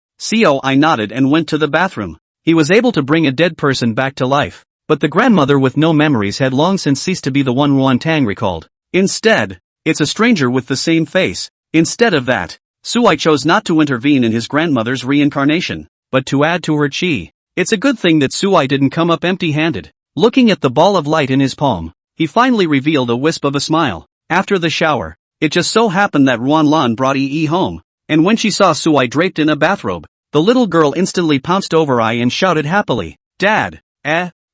I nodded and went to the bathroom. He was able to bring a dead person back to life, but the grandmother with no memories had long since ceased to be the one Ruan Tang recalled. Instead, it's a stranger with the same face. Instead of that, Suai chose not to intervene in his grandmother's reincarnation, but to add to her chi. It's a good thing that Suai didn't come up empty-handed. Looking at the ball of light in his palm, he finally revealed a wisp of a smile. After the shower, it just so happened that Ruan Lan brought Yi home, and when she saw Suai draped in a bathrobe, the little girl instantly pounced over Yi and shouted happily, "Dad!"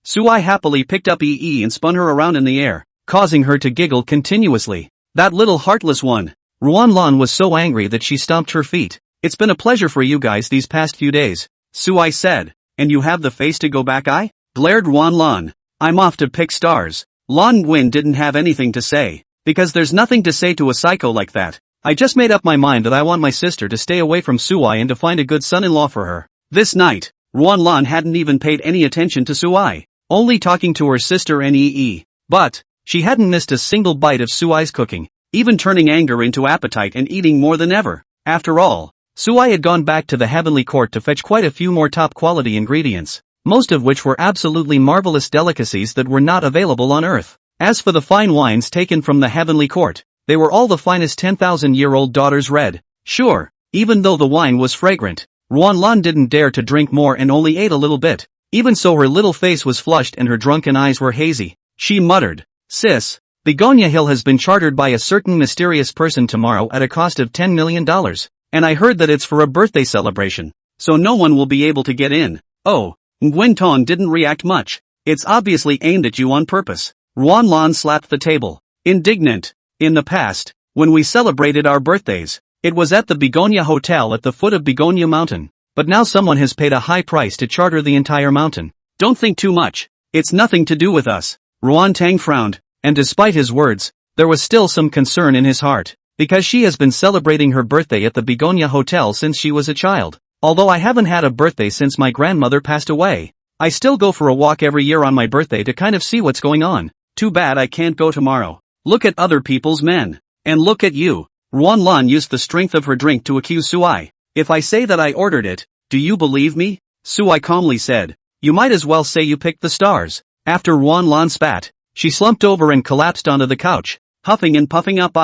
Suai happily picked up Yi and spun her around in the air, causing her to giggle continuously. That little heartless one. Ruan Lan was so angry that she stomped her feet. "It's been a pleasure for you guys these past few days," Suai said. "And you have the face to go back?" Glared Ruan Lan. "I'm off to pick stars." Lan Nguyen didn't have anything to say, because there's nothing to say to a psycho like that. "I just made up my mind that I want my sister to stay away from Suai and to find a good son-in-law for her." This night, Ruan Lan hadn't even paid any attention to Suai, only talking to her sister and Yi. But she hadn't missed a single bite of Suai's cooking, even turning anger into appetite and eating more than ever. After all, Suai had gone back to the heavenly court to fetch quite a few more top-quality ingredients, most of which were absolutely marvelous delicacies that were not available on Earth. As for the fine wines taken from the heavenly court, they were all the finest 10,000-year-old daughter's red. Sure, even though the wine was fragrant, Ruan Lan didn't dare to drink more and only ate a little bit. Even so, her little face was flushed and her drunken eyes were hazy. She muttered, "Sis, Begonia Hill has been chartered by a certain mysterious person tomorrow at a cost of $10 million, and I heard that it's for a birthday celebration, so no one will be able to get in." Oh, Nguyen Tong didn't react much. "It's obviously aimed at you on purpose." Ruan Lan slapped the table, indignant. "In the past, when we celebrated our birthdays, it was at the Begonia Hotel at the foot of Begonia Mountain, but now someone has paid a high price to charter the entire mountain. Don't think too much. It's nothing to do with us." Ruan Tang frowned, and despite his words, there was still some concern in his heart, because she has been celebrating her birthday at the Begonia Hotel since she was a child. "Although I haven't had a birthday since my grandmother passed away, I still go for a walk every year on my birthday to kind of see what's going on. Too bad I can't go tomorrow. Look at other people's men. And look at you." Ruan Lan used the strength of her drink to accuse Suai. "If I say that I ordered it, do you believe me?" Suai calmly said, "You might as well say you picked the stars." After Ruan Lan spat, she slumped over and collapsed onto the couch, huffing and puffing up.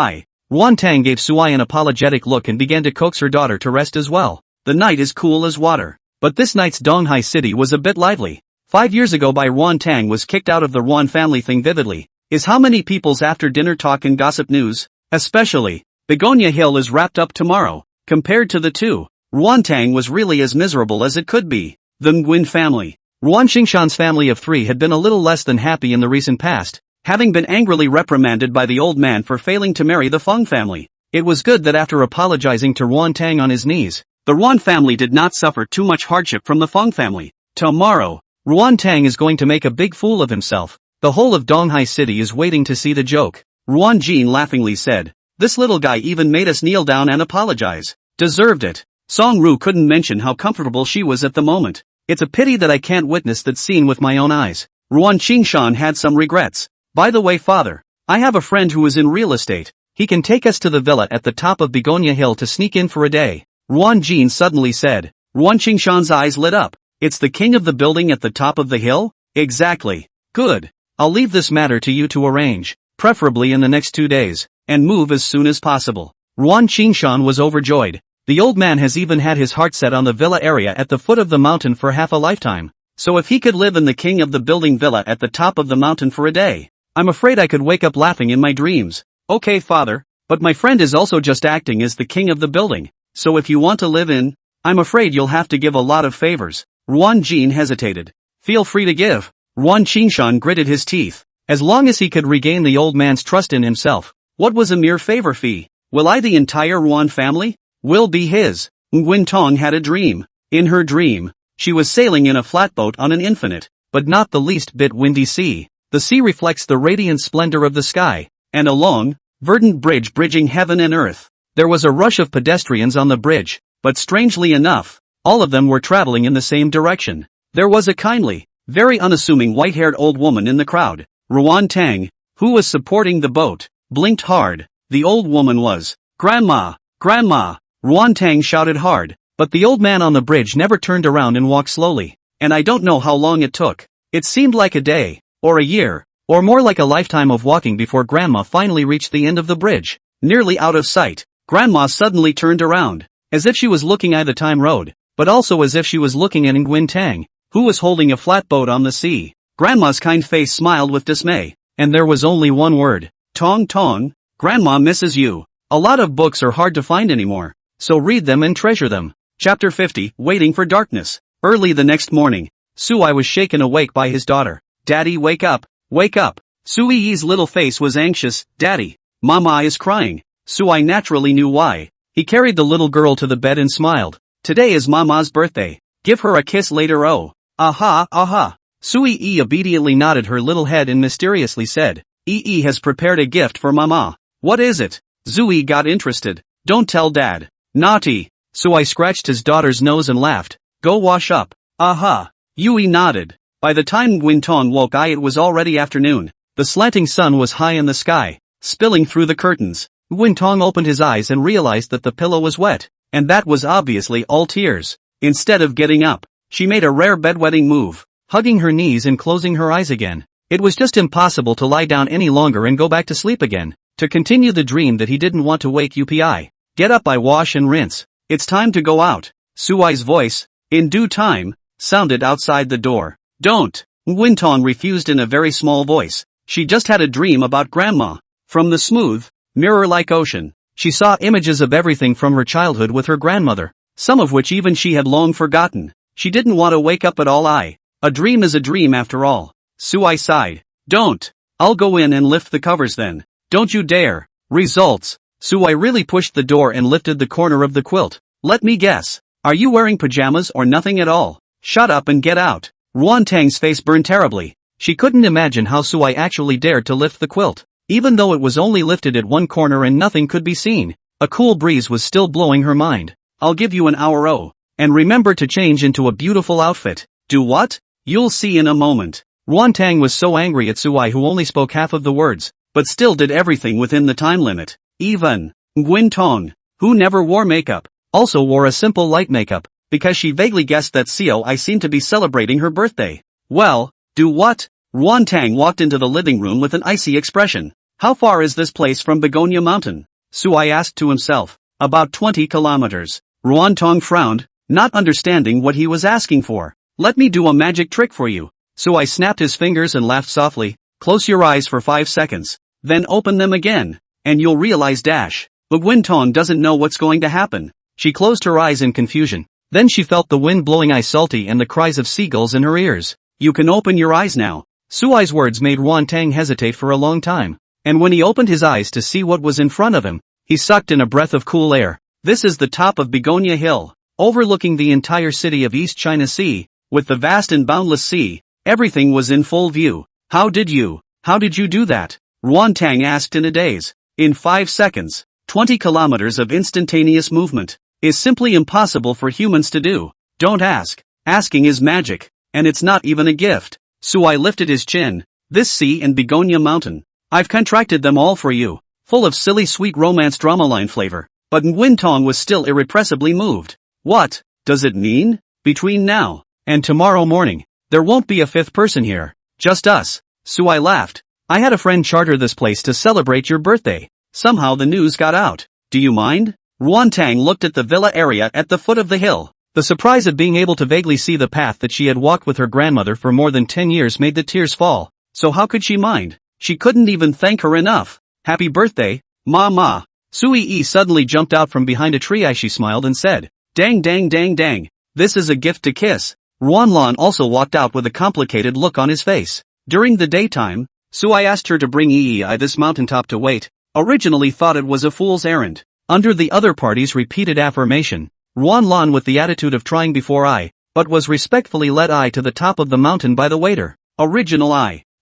Ruan Tang gave Suai an apologetic look and began to coax her daughter to rest as well. The night is cool as water, but this night's Donghai city was a bit lively. 5 years ago Ruan Tang was kicked out of the Ruan family thing vividly, is how many people's after dinner talk and gossip news, especially, Begonia Hill is wrapped up tomorrow. Compared to the two, Ruan Tang was really as miserable as it could be. The Nguyen family. Ruan Xingshan's family of 3 had been a little less than happy in the recent past, having been angrily reprimanded by the old man for failing to marry the Feng family. It was good that after apologizing to Ruan Tang on his knees, the Ruan family did not suffer too much hardship from the Feng family. Tomorrow, Ruan Tang is going to make a big fool of himself. The whole of Donghai City is waiting to see the joke. Ruan Jin laughingly said, "This little guy even made us kneel down and apologize. Deserved it." Song Ru couldn't mention how comfortable she was at the moment. "It's a pity that I can't witness that scene with my own eyes." Ruan Qingshan had some regrets. "By the way, father, I have a friend who is in real estate. He can take us to the villa at the top of Begonia Hill to sneak in for a day." Ruan Jin suddenly said. Ruan Qingshan's eyes lit up. "It's the king of the building at the top of the hill?" "Exactly. Good. I'll leave this matter to you to arrange, preferably in the next 2 days, and move as soon as possible." Ruan Qingshan was overjoyed. The old man has even had his heart set on the villa area at the foot of the mountain for half a lifetime. So if he could live in the king of the building villa at the top of the mountain for a day, I'm afraid I could wake up laughing in my dreams. "Okay, father, but my friend is also just acting as the king of the building, so if you want to live in, I'm afraid you'll have to give a lot of favors." Ruan Jin hesitated. "Feel free to give." Ruan Qingshan gritted his teeth. As long as he could regain the old man's trust in himself, what was a mere favor fee? "Will I the entire Ruan family? Will be his." Nguyen Tong had a dream. In her dream, she was sailing in a flatboat on an infinite, but not the least bit windy sea. The sea reflects the radiant splendor of the sky, and a long, verdant bridge bridging heaven and earth. There was a rush of pedestrians on the bridge, but strangely enough, all of them were traveling in the same direction. There was a kindly, very unassuming white-haired old woman in the crowd. Ruan Tang, who was supporting the boat, blinked hard. The old woman was, "Grandma, Grandma!" Ruan Tang shouted hard, but the old man on the bridge never turned around and walked slowly. And I don't know how long it took. It seemed like a day, or a year, or more like a lifetime of walking before Grandma finally reached the end of the bridge. Nearly out of sight, Grandma suddenly turned around, as if she was looking at the time road, but also as if she was looking at Nguyen Tang, who was holding a flatboat on the sea. Grandma's kind face smiled with dismay, and there was only one word: Tong Tong. Grandma misses you. A lot of books are hard to find anymore, so read them and treasure them. Chapter 50, Waiting for Darkness. Early the next morning, Sui was shaken awake by his daughter. "Daddy, wake up, wake up." Sui's little face was anxious. "Daddy, Mama is crying." Sui naturally knew why. He carried the little girl to the bed and smiled. "Today is Mama's birthday. Give her a kiss later. Oh. Aha, aha." Sui obediently nodded her little head and mysteriously said, "Ee has prepared a gift for Mama." "What is it?" Sui got interested. "Don't tell Dad." "Naughty." Sui scratched his daughter's nose and laughed. "Go wash up." "Aha." Yui nodded. By the time Nguyen Tong woke it was already afternoon. The slanting sun was high in the sky, spilling through the curtains. Nguyen Tong opened his eyes and realized that the pillow was wet, and that was obviously all tears. Instead of getting up, she made a rare bedwetting move, hugging her knees and closing her eyes again. It was just impossible to lie down any longer and go back to sleep again, to continue the dream that he didn't want to wake Upi. "Get up, I wash and rinse. It's time to go out." Sui's voice, in due time, sounded outside the door. "Don't." Nguyen Tong refused in a very small voice. She just had a dream about Grandma. From the smooth, mirror-like ocean, she saw images of everything from her childhood with her grandmother, some of which even she had long forgotten. She didn't want to wake up at all. A dream is a dream after all. Sui sighed. "Don't. I'll go in and lift the covers then." "Don't you dare." Results. Sui really pushed the door and lifted the corner of the quilt. "Let me guess. Are you wearing pajamas or nothing at all? Shut up and get out." Ruan Tang's face burned terribly. She couldn't imagine how Sui actually dared to lift the quilt, even though it was only lifted at one corner and nothing could be seen. A cool breeze was still blowing her mind. "I'll give you an hour, and remember to change into a beautiful outfit." "Do what?" "You'll see in a moment." Ruan Tang was so angry at Sui, who only spoke half of the words, but still did everything within the time limit. Even Nguyen Tong, who never wore makeup, also wore a simple light makeup, because she vaguely guessed that Sui seemed to be celebrating her birthday. "Well, do what?" Ruan Tang walked into the living room with an icy expression. "How far is this place from Begonia Mountain?" Sui asked to himself. "About 20 kilometers. Ruan Tong frowned, not understanding what he was asking for. "Let me do a magic trick for you." Sui snapped his fingers and laughed softly. "Close your eyes for 5 seconds. Then open them again, and you'll realize dash. But Nguyen Tong doesn't know what's going to happen." She closed her eyes in confusion. Then she felt the wind blowing ice salty and the cries of seagulls in her ears. "You can open your eyes now." Sui's words made Ruan Tang hesitate for a long time, and when he opened his eyes to see what was in front of him, he sucked in a breath of cool air. This is the top of Begonia Hill, overlooking the entire city of East China Sea, with the vast and boundless sea. Everything was in full view. How did you do that?" Ruan Tang asked in a daze. "In 5 seconds, 20 kilometers of instantaneous movement is simply impossible for humans to do. Don't ask. Asking is magic, and it's not even a gift." Sui lifted his chin. "This sea and Begonia Mountain, I've contracted them all for you." Full of silly sweet romance drama line flavor. But Nguyen Tong was still irrepressibly moved. "What does it mean? Between now and tomorrow morning, there won't be a fifth person here. Just us." Sui laughed. "I had a friend charter this place to celebrate your birthday. Somehow the news got out. Do you mind?" Ruan Tang looked at the villa area at the foot of the hill. The surprise of being able to vaguely see the path that she had walked with her grandmother for more than 10 years made the tears fall. So how could she mind? She couldn't even thank her enough. "Happy birthday, Ma." Sui suddenly jumped out from behind a tree as she smiled and said, "Dang dang dang dang. This is a gift to kiss." Ruan Lan also walked out with a complicated look on his face. During the daytime, Sui asked her to bring this mountaintop to wait. Originally thought it was a fool's errand. Under the other party's repeated affirmation, Ruan Lan with the attitude of trying before but was respectfully led to the top of the mountain by the waiter. Original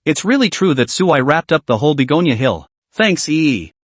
It's really true that Sui wrapped up the whole Begonia Hill. "Thanks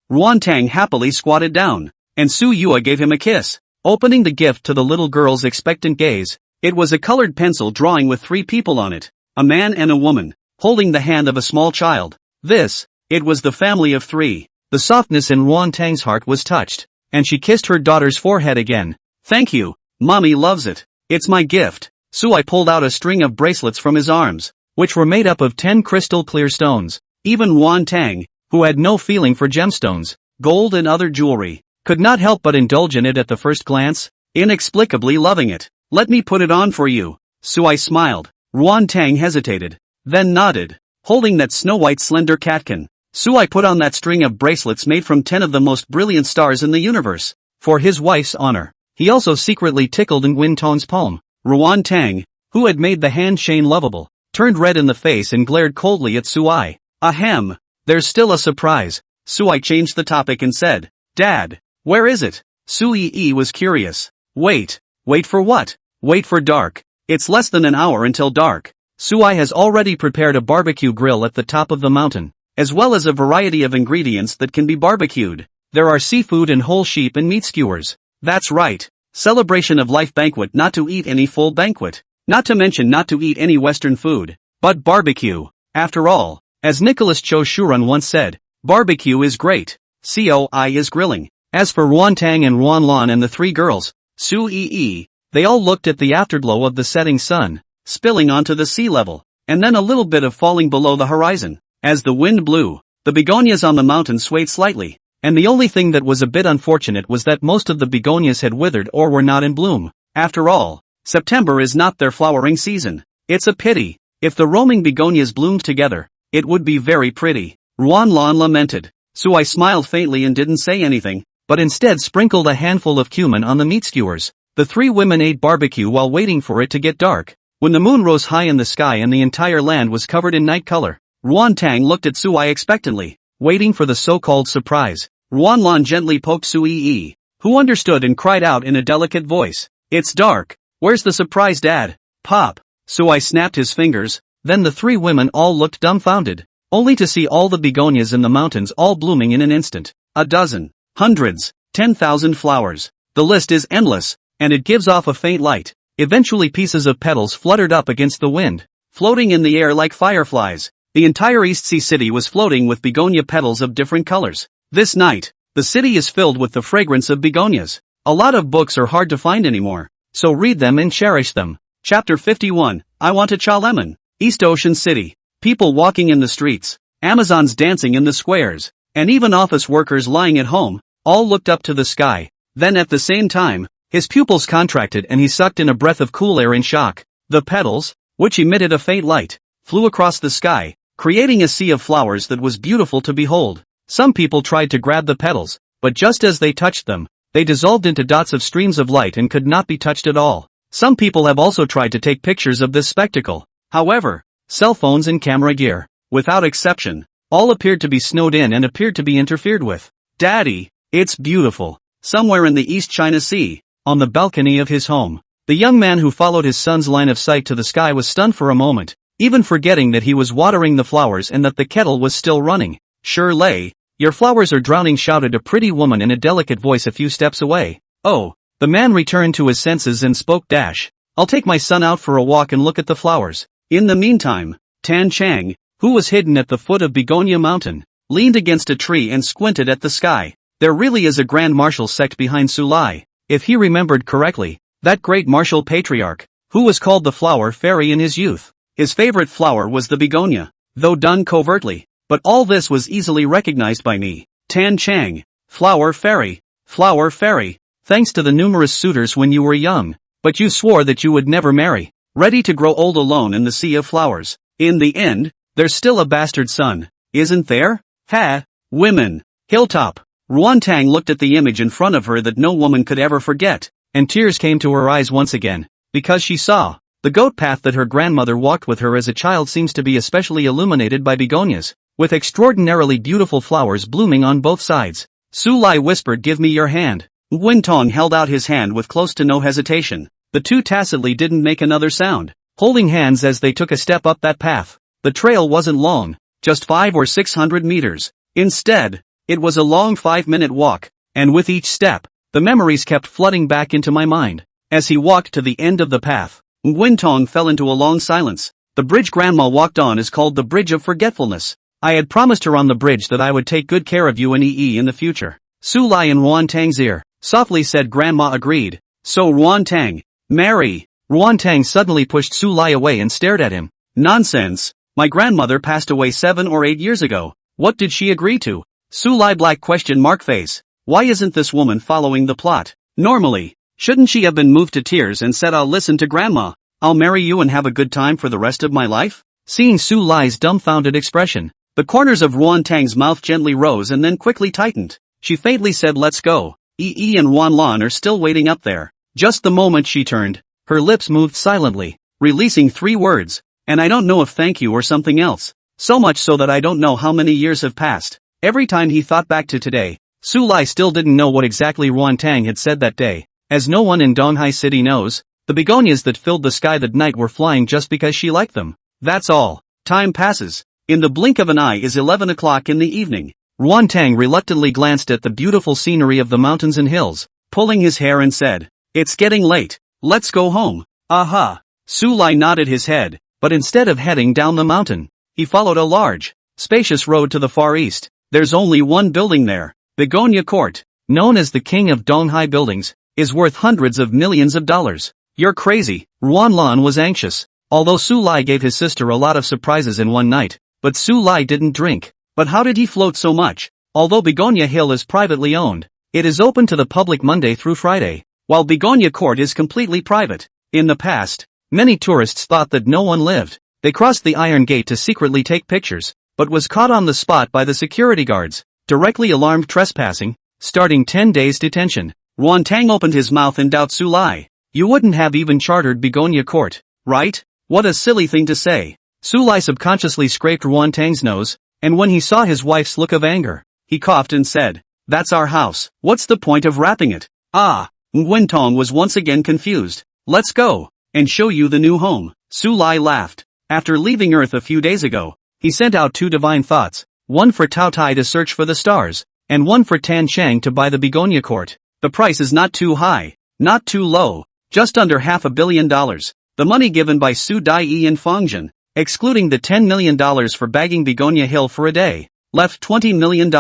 Ruan Tang happily squatted down, and Su Yua gave him a kiss. Opening the gift to the little girl's expectant gaze, It was a colored pencil drawing with 3 people on it, a man and a woman, holding the hand of a small child. It was the family of 3. The softness in Ruan Tang's heart was touched, and she kissed her daughter's forehead again. Thank you, Mommy loves it. It's my gift. Sui pulled out a string of bracelets from his arms, which were made up of 10 crystal clear stones. Even Ruan Tang, who had no feeling for gemstones, gold and other jewelry, could not help but indulge in it at the first glance, inexplicably loving it. Let me put it on for you. Sui smiled. Ruan Tang hesitated, then nodded, holding that snow-white slender catkin. Sui put on that string of bracelets made from 10 of the most brilliant stars in the universe. For his wife's honor, he also secretly tickled Nguyen Tong's palm. Ruan Tang, who had made the hand Shane lovable, turned red in the face and glared coldly at Sui. Ahem, there's still a surprise. Sui changed the topic and said, Dad, where is it? Sui was curious. Wait for what? Wait for dark. It's less than an hour until dark. Sui has already prepared a barbecue grill at the top of the mountain, as well as a variety of ingredients that can be barbecued. There are seafood and whole sheep and meat skewers. That's right. Celebration of life banquet, not to eat any full banquet. Not to mention not to eat any Western food, but barbecue. After all, as Nicholas Cho Shurun once said, barbecue is great. COI is grilling. As for Ruan Tang and Ruan Lan and the 3 girls, Sui, they all looked at the afterglow of the setting sun, spilling onto the sea level, and then a little bit of falling below the horizon. As the wind blew, the begonias on the mountain swayed slightly, and the only thing that was a bit unfortunate was that most of the begonias had withered or were not in bloom. After all, September is not their flowering season. It's a pity. If the roaming begonias bloomed together, it would be very pretty. Ruan Lan lamented. Sui smiled faintly and didn't say anything, but instead sprinkled a handful of cumin on the meat skewers. The 3 women ate barbecue while waiting for it to get dark. When the moon rose high in the sky and the entire land was covered in night color, Ruan Tang looked at Sui expectantly, waiting for the so-called surprise. Ruan Lan gently poked Sui, who understood and cried out in a delicate voice, It's dark. Where's the surprise, Dad? Pop. Sui snapped his fingers. Then the 3 women all looked dumbfounded, only to see all the begonias in the mountains all blooming in an instant. A dozen, hundreds, 10,000 flowers. The list is endless, and it gives off a faint light. Eventually pieces of petals fluttered up against the wind, floating in the air like fireflies. The entire East Sea city was floating with begonia petals of different colors. This night, the city is filled with the fragrance of begonias. A lot of books are hard to find anymore, so read them and cherish them. Chapter 51, I Want a Cha Lemon. East Ocean City. People walking in the streets, Amazons dancing in the squares, and even office workers lying at home, all looked up to the sky. Then at the same time, his pupils contracted and he sucked in a breath of cool air in shock. The petals, which emitted a faint light, flew across the sky, creating a sea of flowers that was beautiful to behold. Some people tried to grab the petals, but just as they touched them, they dissolved into dots of streams of light and could not be touched at all. Some people have also tried to take pictures of this spectacle. However, cell phones and camera gear, without exception, all appeared to be snowed in and appeared to be interfered with. Daddy, it's beautiful. Somewhere in the East China Sea, on the balcony of his home, the young man who followed his son's line of sight to the sky was stunned for a moment, even forgetting that he was watering the flowers and that the kettle was still running. Sure lay, your flowers are drowning, shouted a pretty woman in a delicate voice a few steps away. Oh, the man returned to his senses and spoke. I'll take my son out for a walk and look at the flowers. In the meantime, Tan Chang, who was hidden at the foot of Begonia Mountain, leaned against a tree and squinted at the sky. There really is a grand martial sect behind Sulai, if he remembered correctly, that great martial patriarch, who was called the Flower Fairy in his youth. His favorite flower was the begonia, though done covertly, but all this was easily recognized by me. Tan Chang, Flower Fairy, thanks to the numerous suitors when you were young, but you swore that you would never marry. Ready to grow old alone in the sea of flowers. In the end, there's still a bastard son, isn't there? Ha! Women. Hilltop. Ruan Tang looked at the image in front of her that no woman could ever forget, and tears came to her eyes once again, because she saw, the goat path that her grandmother walked with her as a child seems to be especially illuminated by begonias, with extraordinarily beautiful flowers blooming on both sides. Su Lai whispered, "Give me your hand." Nguyen Tong held out his hand with close to no hesitation. The two tacitly didn't make another sound, holding hands as they took a step up that path. The trail wasn't long, just 500 or 600 meters. Instead, it was a long 5-minute walk, and with each step, the memories kept flooding back into my mind. As he walked to the end of the path, Nguyen fell into a long silence. The bridge Grandma walked on is called the Bridge of Forgetfulness. I had promised her on the bridge that I would take good care of you and Yi in the future. Su Lai in Ruan Tang's ear, softly said. Grandma agreed. So Ruan Tang, marry. Ruan Tang suddenly pushed Su Lai away and stared at him. Nonsense. My grandmother passed away 7 or 8 years ago. What did she agree to? Su Lai black question mark face. Why isn't this woman following the plot? Normally, shouldn't she have been moved to tears and said, I'll listen to Grandma, I'll marry you and have a good time for the rest of my life? Seeing Su Lai's dumbfounded expression, the corners of Ruan Tang's mouth gently rose and then quickly tightened. She faintly said, let's go. Yi and Ruan Lan are still waiting up there. Just the moment she turned, her lips moved silently, releasing 3 words, and I don't know if thank you or something else. So much so that I don't know how many years have passed. Every time he thought back to today, Su Lai still didn't know what exactly Ruan Tang had said that day. As no one in Donghai City knows, the begonias that filled the sky that night were flying just because she liked them. That's all. Time passes. In the blink of an eye is 11 o'clock in the evening. Ruan Tang reluctantly glanced at the beautiful scenery of the mountains and hills, pulling his hair and said, it's getting late. Let's go home. Aha. Su Lai nodded his head, but instead of heading down the mountain, he followed a large, spacious road to the far east. There's only one building there. Begonia Court, known as the king of Donghai buildings, is worth hundreds of millions of dollars. You're crazy. Ruan Lan was anxious. Although Su Lai gave his sister a lot of surprises in one night, but Su Lai didn't drink. But how did he float so much? Although Begonia Hill is privately owned, it is open to the public Monday through Friday, while Begonia Court is completely private. In the past, many tourists thought that no one lived. They crossed the Iron Gate to secretly take pictures, but was caught on the spot by the security guards, directly alarmed trespassing, starting 10 days detention. Ruan Tang opened his mouth in doubt. Su Lai, you wouldn't have even chartered Begonia Court, right? What a silly thing to say. Su Lai subconsciously scraped Ruan Tang's nose, and when he saw his wife's look of anger, he coughed and said, that's our house. What's the point of wrapping it? Ah, Nguyen was once again confused. Let's go, and show you the new home. Su Lai laughed. After leaving Earth a few days ago, he sent out 2 divine thoughts, one for Tao Tai to search for the stars, and one for Tan Chang to buy the Begonia Court. The price is not too high, not too low, just under $500 million. The money given by Su Dai and Fongjin, excluding the $10 million for bagging Begonia Hill for a day, left $20 million.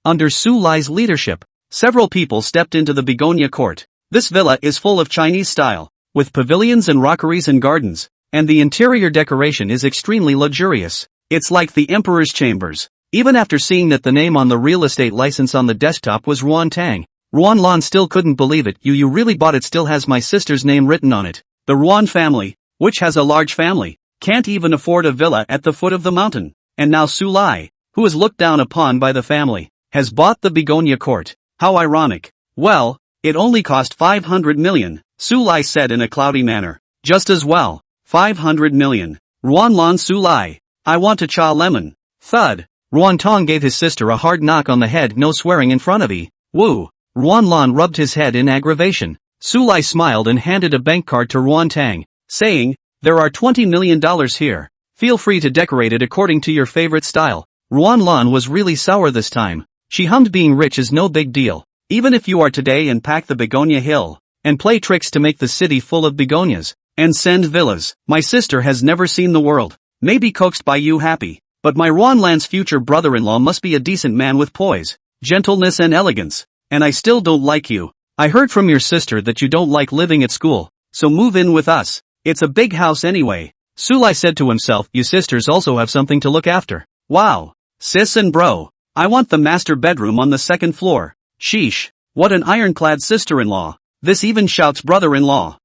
Under Su Lai's leadership, several people stepped into the Begonia Court. This villa is full of Chinese style, with pavilions and rockeries and gardens, and the interior decoration is extremely luxurious. It's like the Emperor's chambers. Even after seeing that the name on the real estate license on the desktop was Ruan Tang, Ruan Lan still couldn't believe it. You really bought it? Still has my sister's name written on it. The Ruan family, which has a large family, can't even afford a villa at the foot of the mountain. And now Su Lai, who is looked down upon by the family, has bought the Begonia Court. How ironic. Well, it only cost 500 million, Su Lai said in a cloudy manner. Just as well. 500 million. Ruan Lan. Su Lai, I want a cha lemon. Thud. Ruan Tong gave his sister a hard knock on the head. No swearing in front of Yi. Woo. Ruan Lan rubbed his head in aggravation. Su Lai smiled and handed a bank card to Ruan Tang, saying, there are $20 million here. Feel free to decorate it according to your favorite style. Ruan Lan was really sour this time. She hummed. Being rich is no big deal. Even if you are today and pack the Begonia Hill, and play tricks to make the city full of begonias, and send villas. My sister has never seen the world. Maybe coaxed by you happy. But my Ruan Lan's future brother-in-law must be a decent man with poise, gentleness and elegance. And I still don't like you. I heard from your sister that you don't like living at school, so move in with us. It's a big house anyway. Su Lai said to himself, you sisters also have something to look after. Wow. Sis and bro. I want the master bedroom on the 2nd floor. Sheesh. What an ironclad sister-in-law. This even shouts brother-in-law.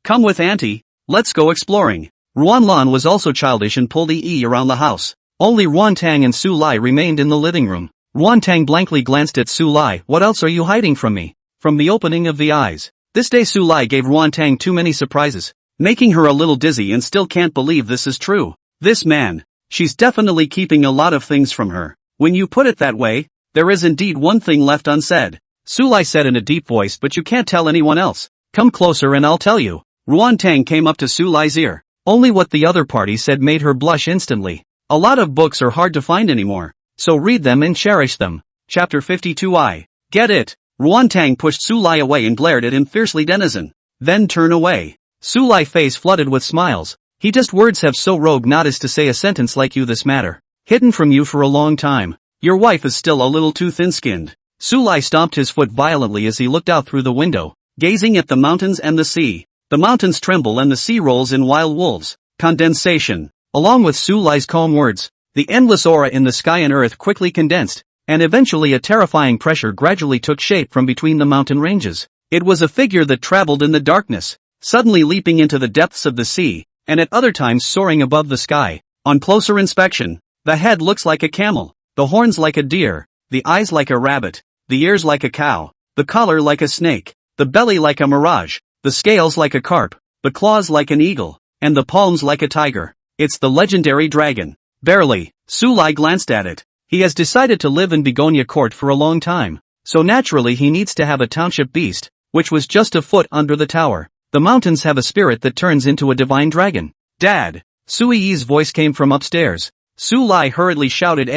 Come with auntie. Let's go exploring. Ruan Lan was also childish and pulled around the house. Only Ruan Tang and Su Lai remained in the living room. Ruan Tang blankly glanced at Su Lai. What else are you hiding from me? From the opening of the eyes. This day Su Lai gave Ruan Tang too many surprises, making her a little dizzy and still can't believe this is true. This man, she's definitely keeping a lot of things from her. When you put it that way, there is indeed one thing left unsaid. Su Lai said in a deep voice, but you can't tell anyone else. Come closer and I'll tell you. Ruan Tang came up to Su Lai's ear. Only what the other party said made her blush instantly. A lot of books are hard to find anymore, so read them and cherish them. Chapter 52. I get it. Ruan Tang pushed Su Lai away and glared at him fiercely. Denizen. Then turn away. Su Lai's face flooded with smiles. He just words have so rogue not as to say a sentence like you this matter. Hidden from you for a long time. Your wife is still a little too thin-skinned. Su Lai stomped his foot violently as he looked out through the window, gazing at the mountains and the sea. The mountains tremble and the sea rolls in wild wolves. Condensation. Along with Su Lai's calm words, the endless aura in the sky and earth quickly condensed, and eventually a terrifying pressure gradually took shape from between the mountain ranges. It was a figure that traveled in the darkness, suddenly leaping into the depths of the sea, and at other times soaring above the sky. On closer inspection, the head looks like a camel, the horns like a deer, the eyes like a rabbit, the ears like a cow, the collar like a snake, the belly like a mirage, the scales like a carp, the claws like an eagle, and the palms like a tiger. It's the legendary dragon. Barely, Su Lai glanced at it. He has decided to live in Begonia Court for a long time, so naturally he needs to have a township beast, which was just a foot under the tower. The mountains have a spirit that turns into a divine dragon. Dad! Sui Yi's voice came from upstairs. Su Lai hurriedly shouted,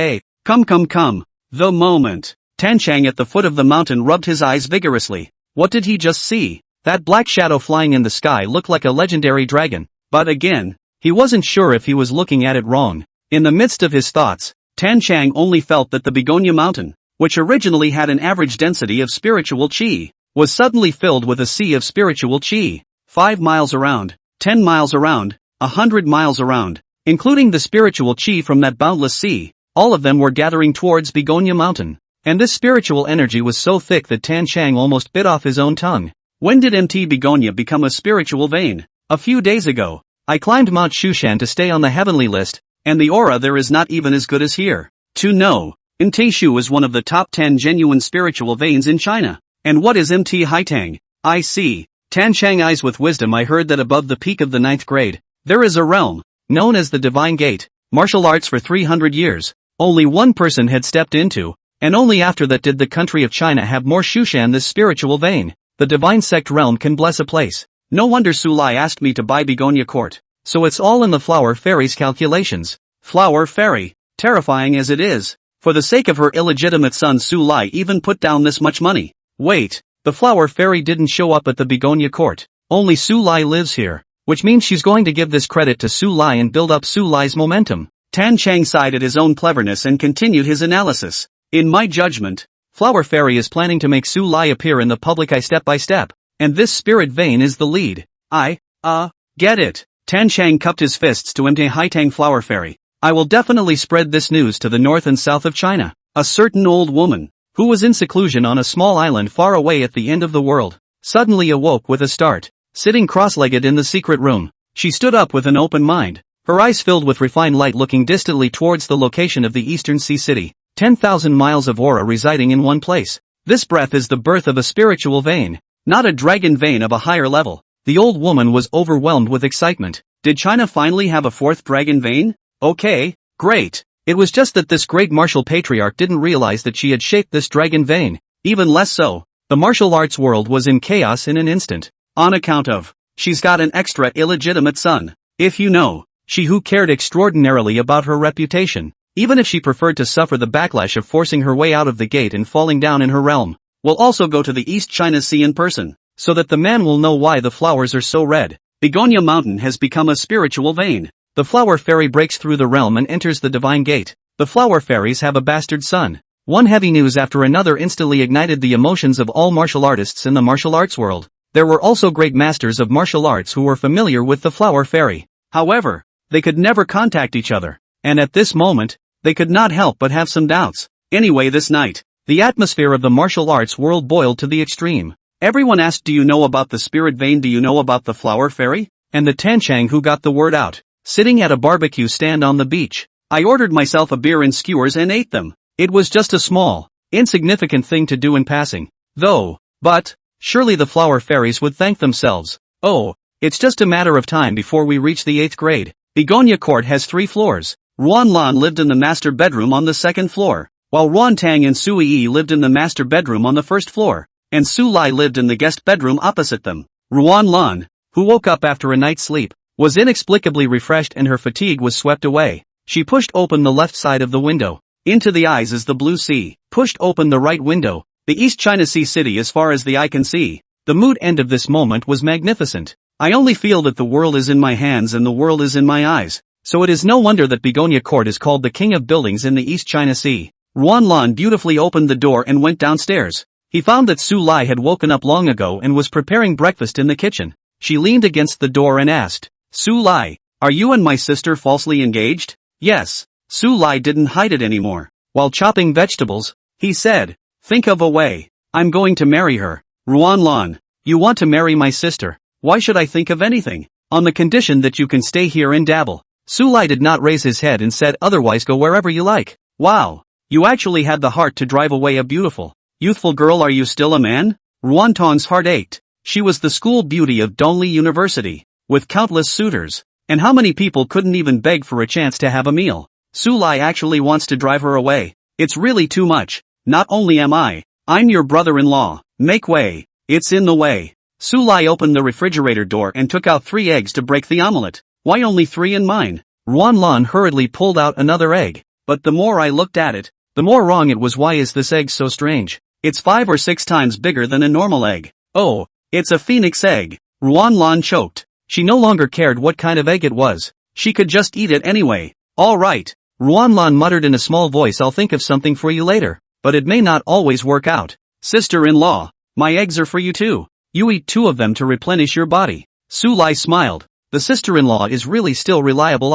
come. The moment. Tan Chang at the foot of the mountain rubbed his eyes vigorously. What did he just see? That black shadow flying in the sky looked like a legendary dragon, but again, he wasn't sure if he was looking at it wrong. In the midst of his thoughts, Tan Chang only felt that the Begonia mountain, which originally had an average density of spiritual qi, was suddenly filled with a sea of spiritual qi. 5 miles around, 10 miles around, 100 miles around, including the spiritual qi from that boundless sea, all of them were gathering towards Begonia mountain. And this spiritual energy was so thick that Tan Chang almost bit off his own tongue. When did MT Begonia become a spiritual vein? A few days ago. I climbed Mount Shushan to stay on the heavenly list, and the aura there is not even as good as here. To know, MT Shu is one of the top 10 genuine spiritual veins in China. And what is MT Haitang? I see. Tan Chang eyes with wisdom. I heard that above the peak of the 9th grade, there is a realm, known as the Divine Gate, martial arts for 300 years. Only one person had stepped into, and only after that did the country of China have more Shushan this spiritual vein. The divine sect realm can bless a place. No wonder Su Lai asked me to buy Begonia Court. So it's all in the Flower Fairy's calculations. Flower Fairy, terrifying as it is. For the sake of her illegitimate son Su Lai even put down this much money. Wait, the Flower Fairy didn't show up at the Begonia Court. Only Su Lai lives here. Which means she's going to give this credit to Su Lai and build up Su Lai's momentum. Tan Chang sighed at his own cleverness and continued his analysis. In my judgment, Flower Fairy is planning to make Su Lai appear in the public eye step by step, and this spirit vein is the lead. Get it. Tan Chang cupped his fists to MT Haitang Flower Fairy. I will definitely spread this news to the north and south of China. A certain old woman, who was in seclusion on a small island far away at the end of the world, suddenly awoke with a start. Sitting cross-legged in the secret room, she stood up with an open mind, her eyes filled with refined light looking distantly towards the location of the eastern sea city. 10,000 miles of aura residing in one place. This breath is the birth of a spiritual vein, not a dragon vein of a higher level. The old woman was overwhelmed with excitement. Did China finally have a fourth dragon vein? Okay, great. It was just that this great martial patriarch didn't realize that she had shaped this dragon vein. Even less so, the martial arts world was in chaos in an instant. On account of, she's got an extra illegitimate son. If you know, she who cared extraordinarily about her reputation, even if she preferred to suffer the backlash of forcing her way out of the gate and falling down in her realm, will also go to the East China Sea in person, so that the man will know why the flowers are so red. Begonia Mountain has become a spiritual vein. The Flower Fairy breaks through the realm and enters the Divine Gate. The Flower Fairies have a bastard son. One heavy news after another instantly ignited the emotions of all martial artists in the martial arts world. There were also great masters of martial arts who were familiar with the Flower Fairy. However, they could never contact each other, and at this moment, they could not help but have some doubts. Anyway, this night, the atmosphere of the martial arts world boiled to the extreme. Everyone asked, do you know about the spirit vein? Do you know about the Flower Fairy? And the Tan Chang who got the word out, sitting at a barbecue stand on the beach. I ordered myself a beer and skewers and ate them. It was just a small, insignificant thing to do in passing, though, but, surely the Flower Fairies would thank themselves. Oh, it's just a matter of time before we reach the 8th grade. Begonia Court has 3 floors. Ruan Lan lived in the master bedroom on the 2nd floor, while Ruan Tang and Sui Yi lived in the master bedroom on the 1st floor, and Su Lai lived in the guest bedroom opposite them. Ruan Lan, who woke up after a night's sleep, was inexplicably refreshed and her fatigue was swept away. She pushed open the left side of the window. Into the eyes is the blue sea. Pushed open the right window. The East China Sea city as far as the eye can see. The mood end of this moment was magnificent. I only feel that the world is in my hands and the world is in my eyes. So it is no wonder that Begonia Court is called the king of buildings in the East China Sea. Ruanlan beautifully opened the door and went downstairs. He found that Su Lai had woken up long ago and was preparing breakfast in the kitchen. She leaned against the door and asked, Su Lai, are you and my sister falsely engaged? Yes. Su Lai didn't hide it anymore. While chopping vegetables, he said, think of a way. I'm going to marry her. Ruanlan, you want to marry my sister. Why should I think of anything? On the condition that you can stay here and dabble. Su Lai did not raise his head and said otherwise go wherever you like. Wow. You actually had the heart to drive away a beautiful, youthful girl. Are you still a man? Ruantong's heart ached. She was the school beauty of Dongli University, with countless suitors. And how many people couldn't even beg for a chance to have a meal? Su Lai actually wants to drive her away. It's really too much. Not only am I'm your brother-in-law. Make way. It's in the way. Su Lai opened the refrigerator door and took out 3 eggs to break the omelette. Why only 3 in mine? Ruanlan hurriedly pulled out another egg. But the more I looked at it, the more wrong it was. Why is this egg so strange? It's 5 or 6 times bigger than a normal egg. Oh, it's a phoenix egg. Ruanlan choked. She no longer cared what kind of egg it was. She could just eat it anyway. All right. Ruanlan muttered in a small voice, I'll think of something for you later. But it may not always work out. Sister-in-law, my eggs are for you too. You eat 2 of them to replenish your body. Su Lai smiled. The sister-in-law is really still reliable.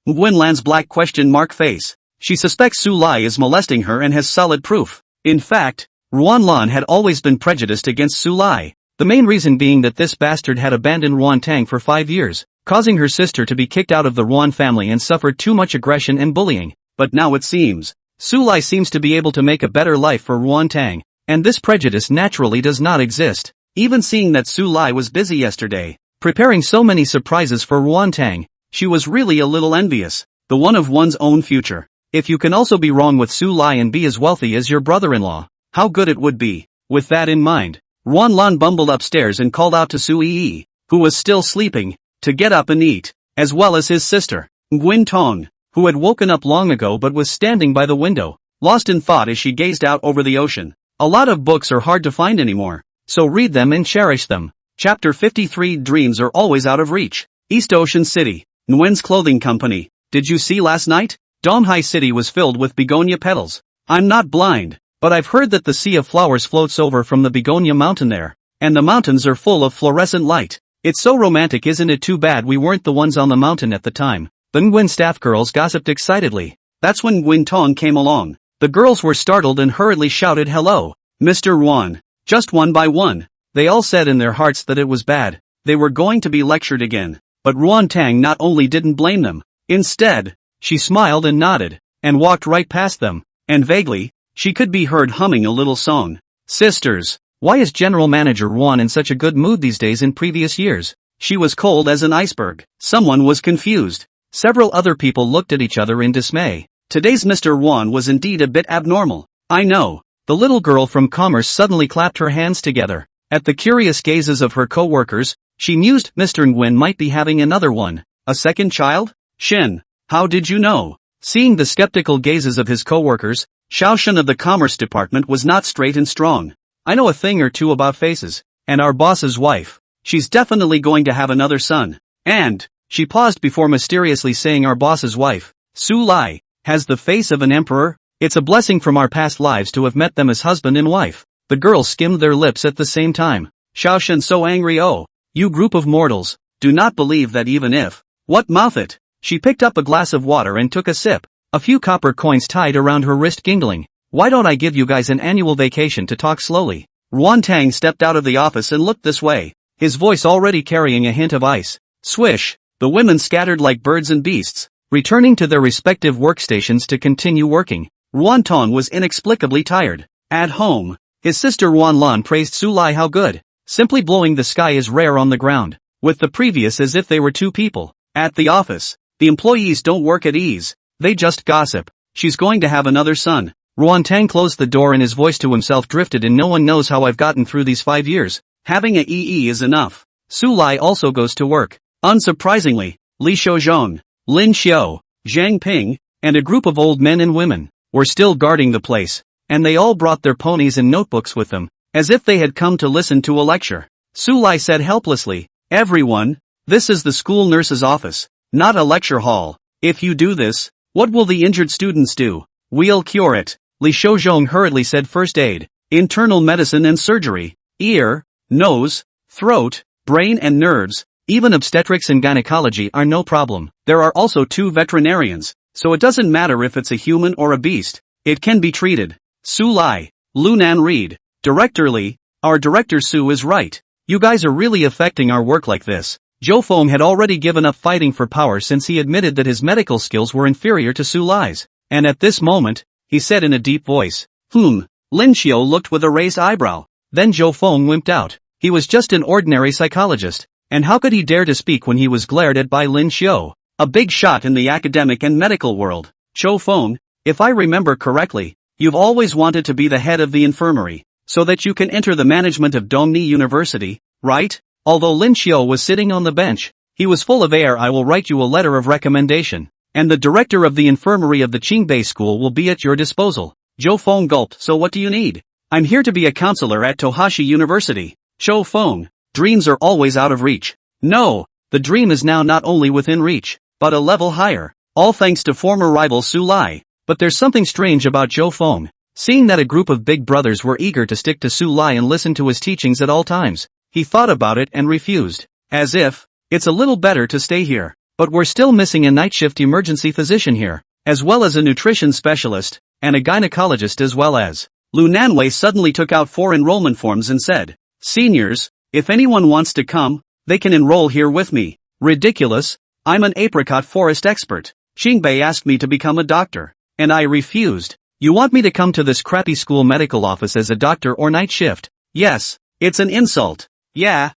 Nguyenlan's black question mark face. She suspects Su Lai is molesting her and has solid proof. In fact, Ruanlan had always been prejudiced against Su Lai. The main reason being that this bastard had abandoned Ruantang for 5 years, causing her sister to be kicked out of the Ruan family and suffered too much aggression and bullying. But now it seems, Su Lai seems to be able to make a better life for Ruantang, and this prejudice naturally does not exist. Even seeing that Su Lai was busy yesterday, preparing so many surprises for Ruantang, she was really a little envious. The one of one's own future. If you can also be wrong with Su Lai and be as wealthy as your brother-in-law, how good it would be. With that in mind, Ruanlan bumbled upstairs and called out to Su Yi, who was still sleeping, to get up and eat, as well as his sister, Nguyen Tong, who had woken up long ago but was standing by the window, lost in thought as she gazed out over the ocean. A lot of books are hard to find anymore, so read them and cherish them. Chapter 53 Dreams are always out of reach. East Ocean City, Nguyen's clothing company. Did you see last night? Donghai City was filled with begonia petals. I'm not blind, but I've heard that the sea of flowers floats over from the begonia mountain there, and the mountains are full of fluorescent light. It's so romantic. Isn't it too bad we weren't the ones on the mountain at the time? The Nguyen staff girls gossiped excitedly. That's when Nguyen Tong came along. The girls were startled and hurriedly shouted, hello, Mr. Ruan. Just one by one. They all said in their hearts that it was bad. They were going to be lectured again. But Ruan Tang not only didn't blame them. Instead, she smiled and nodded, and walked right past them, and vaguely, she could be heard humming a little song. Sisters, why is General Manager Ruan in such a good mood these days? In previous years, she was cold as an iceberg. Someone was confused. Several other people looked at each other in dismay. Today's Mr. Ruan was indeed a bit abnormal. I know. The little girl from Commerce suddenly clapped her hands together. At the curious gazes of her co-workers, she mused, Mr. Nguyen might be having another one. A second child? Shin. How did you know? Seeing the skeptical gazes of his co-workers, Xiao Shen of the Commerce Department was not straight and strong. I know a thing or two about faces. And our boss's wife. She's definitely going to have another son. And, she paused before mysteriously saying our boss's wife, Su Lai, has the face of an emperor. It's a blessing from our past lives to have met them as husband and wife. The girls skimmed their lips at the same time. Xiao Shen so angry. Oh, you group of mortals, do not believe that even if. What, mouth it? She picked up a glass of water and took a sip. A few copper coins tied around her wrist gingling. Why don't I give you guys an annual vacation to talk slowly? Ruan Tang stepped out of the office and looked this way, his voice already carrying a hint of ice. Swish, the women scattered like birds and beasts, returning to their respective workstations to continue working. Ruan Tong was inexplicably tired. At home, his sister Ruan Lan praised Su Lai how good. Simply blowing the sky is rare on the ground. With the previous as if they were 2 people. At the office, the employees don't work at ease. They just gossip. She's going to have another son. Ruan Tang closed the door and his voice to himself drifted in. No one knows how I've gotten through these 5 years. Having a EE is enough. Su Lai also goes to work. Unsurprisingly, Li Shouzhong, Lin Xiao, Zhang Ping, and a group of old men and women were still guarding the place, and they all brought their ponies and notebooks with them, as if they had come to listen to a lecture. Su Lai said helplessly, Everyone, this is the school nurse's office, not a lecture hall. If you do this, what will the injured students do? We'll cure it. Li Shouzhong hurriedly said first aid, internal medicine and surgery, ear, nose, throat, brain and nerves, even obstetrics and gynecology are no problem. There are also 2 veterinarians, so it doesn't matter if it's a human or a beast. It can be treated. Su Lai, Lunan read. Director Li, our director Su is right. You guys are really affecting our work like this. Zhou Feng had already given up fighting for power since he admitted that his medical skills were inferior to Su Lai's. And at this moment, he said in a deep voice, Lin Xiu looked with a raised eyebrow. Then Zhou Feng wimped out. He was just an ordinary psychologist. And how could he dare to speak when he was glared at by Lin Xiu, a big shot in the academic and medical world? Zhou Feng, if I remember correctly, you've always wanted to be the head of the infirmary, so that you can enter the management of Dongni University, right? Although Lin Xiu was sitting on the bench, he was full of air. I will write you a letter of recommendation, and the director of the infirmary of the Qingbei school will be at your disposal. Zhou Feng gulped. So what do you need? I'm here to be a counselor at Tohashi University. Zhou Feng, dreams are always out of reach. No, the dream is now not only within reach, but a level higher, all thanks to former rival Su Lai. But there's something strange about Zhou Feng. Seeing that a group of big brothers were eager to stick to Su Lai and listen to his teachings at all times, he thought about it and refused. As if, it's a little better to stay here. But we're still missing a night shift emergency physician here, as well as a nutrition specialist, and a gynecologist as well as. Lu Nanwei suddenly took out 4 enrollment forms and said, Seniors, if anyone wants to come, they can enroll here with me. Ridiculous, I'm an apricot forest expert. Qingbei asked me to become a doctor, and I refused. You want me to come to this crappy school medical office as a doctor or night shift? Yes, it's an insult. Yeah,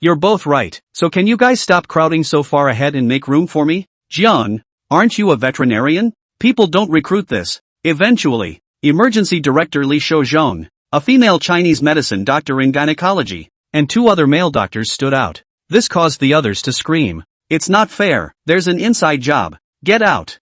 you're both right. So can you guys stop crowding so far ahead and make room for me? Jiang, aren't you a veterinarian? People don't recruit this. Eventually, Emergency Director Li Shouzhong, a female Chinese medicine doctor in gynecology, and 2 other male doctors stood out. This caused the others to scream. It's not fair, there's an inside job. Get out.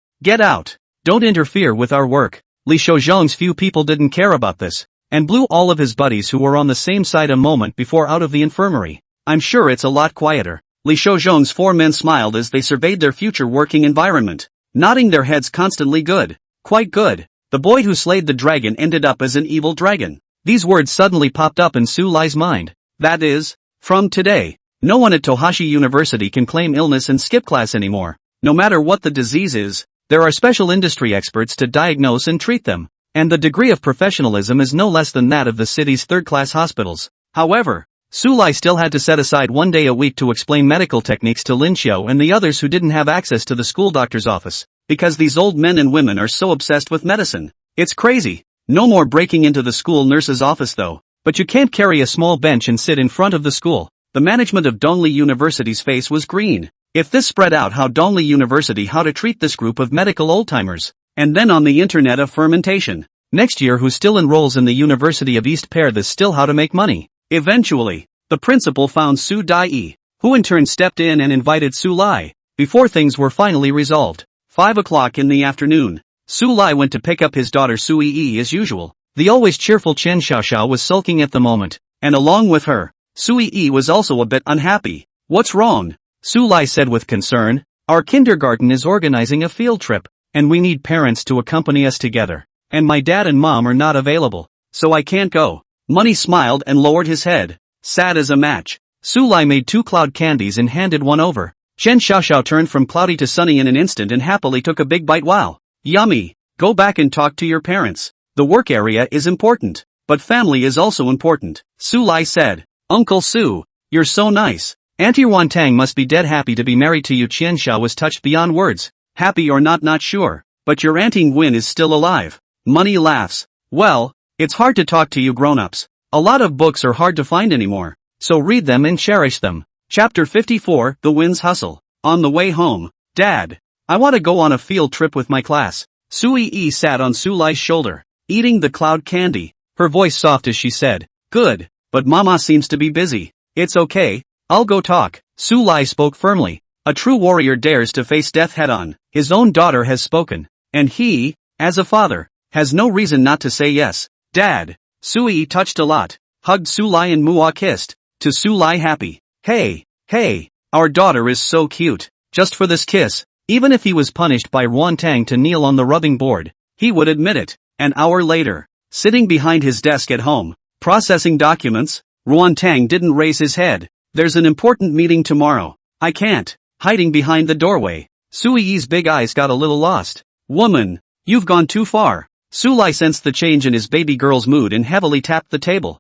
Don't interfere with our work. Li Shouzhong's few people didn't care about this, and blew all of his buddies who were on the same side a moment before out of the infirmary. I'm sure it's a lot quieter. Li Shouzhong's 4 men smiled as they surveyed their future working environment, nodding their heads constantly. Good. Quite good. The boy who slayed the dragon ended up as an evil dragon. These words suddenly popped up in Su Lai's mind. That is, from today, no one at Tohashi University can claim illness and skip class anymore. No matter what the disease is, there are special industry experts to diagnose and treat them, and the degree of professionalism is no less than that of the city's third-class hospitals. However, Su Lai still had to set aside 1 day a week to explain medical techniques to Lin Xiu and the others who didn't have access to the school doctor's office, because these old men and women are so obsessed with medicine. It's crazy. No more breaking into the school nurse's office though. But you can't carry a small bench and sit in front of the school. The management of Dongli University's face was green. If this spread out how Dongli University how to treat this group of medical old-timers, and then on the internet of fermentation. Next year who still enrolls in the University of East pair this still how to make money. Eventually, the principal found Su Dai, who in turn stepped in and invited Su Lai, before things were finally resolved. 5 o'clock in the afternoon. Su Lai went to pick up his daughter Su Yi as usual. The always cheerful Chen Xiaoxiao was sulking at the moment, and along with her, Su Yi was also a bit unhappy. What's wrong? Su Lai said with concern. Our kindergarten is organizing a field trip, and we need parents to accompany us together. And my dad and mom are not available, so I can't go. Money smiled and lowered his head. Sad as a match. Su Lai made 2 cloud candies and handed one over. Chen Xiaoxiao turned from cloudy to sunny in an instant and happily took a big bite. Wow. Yummy. Go back and talk to your parents. The work area is important, but family is also important, Su Lai said. Uncle Su, you're so nice. Auntie Wantang must be dead happy to be married to you. Qian Xiao was touched beyond words. Happy or not sure, but your Auntie Nguyen is still alive. Money laughs. Well, it's hard to talk to you grown-ups. A lot of books are hard to find anymore, so read them and cherish them. Chapter 54, The Wind's Hustle. On the way home, Dad, I want to go on a field trip with my class. Su Yi sat on Su Lai's shoulder, eating the cloud candy, her voice soft as she said, Good, but Mama seems to be busy. It's okay, I'll go talk. Su Lai spoke firmly. A true warrior dares to face death head-on. His own daughter has spoken, and he, as a father, has no reason not to say yes. Dad. Su Yi touched a lot, hugged Su Lai and Mua kissed. To Su Lai happy. Hey, hey, our daughter is so cute. Just for this kiss. Even if he was punished by Ruan Tang to kneel on the rubbing board, he would admit it. An hour later, sitting behind his desk at home, processing documents, Ruan Tang didn't raise his head. There's an important meeting tomorrow. I can't. Hiding behind the doorway, Sui Yi's big eyes got a little lost. Woman, you've gone too far. Su Lai sensed the change in his baby girl's mood and heavily tapped the table.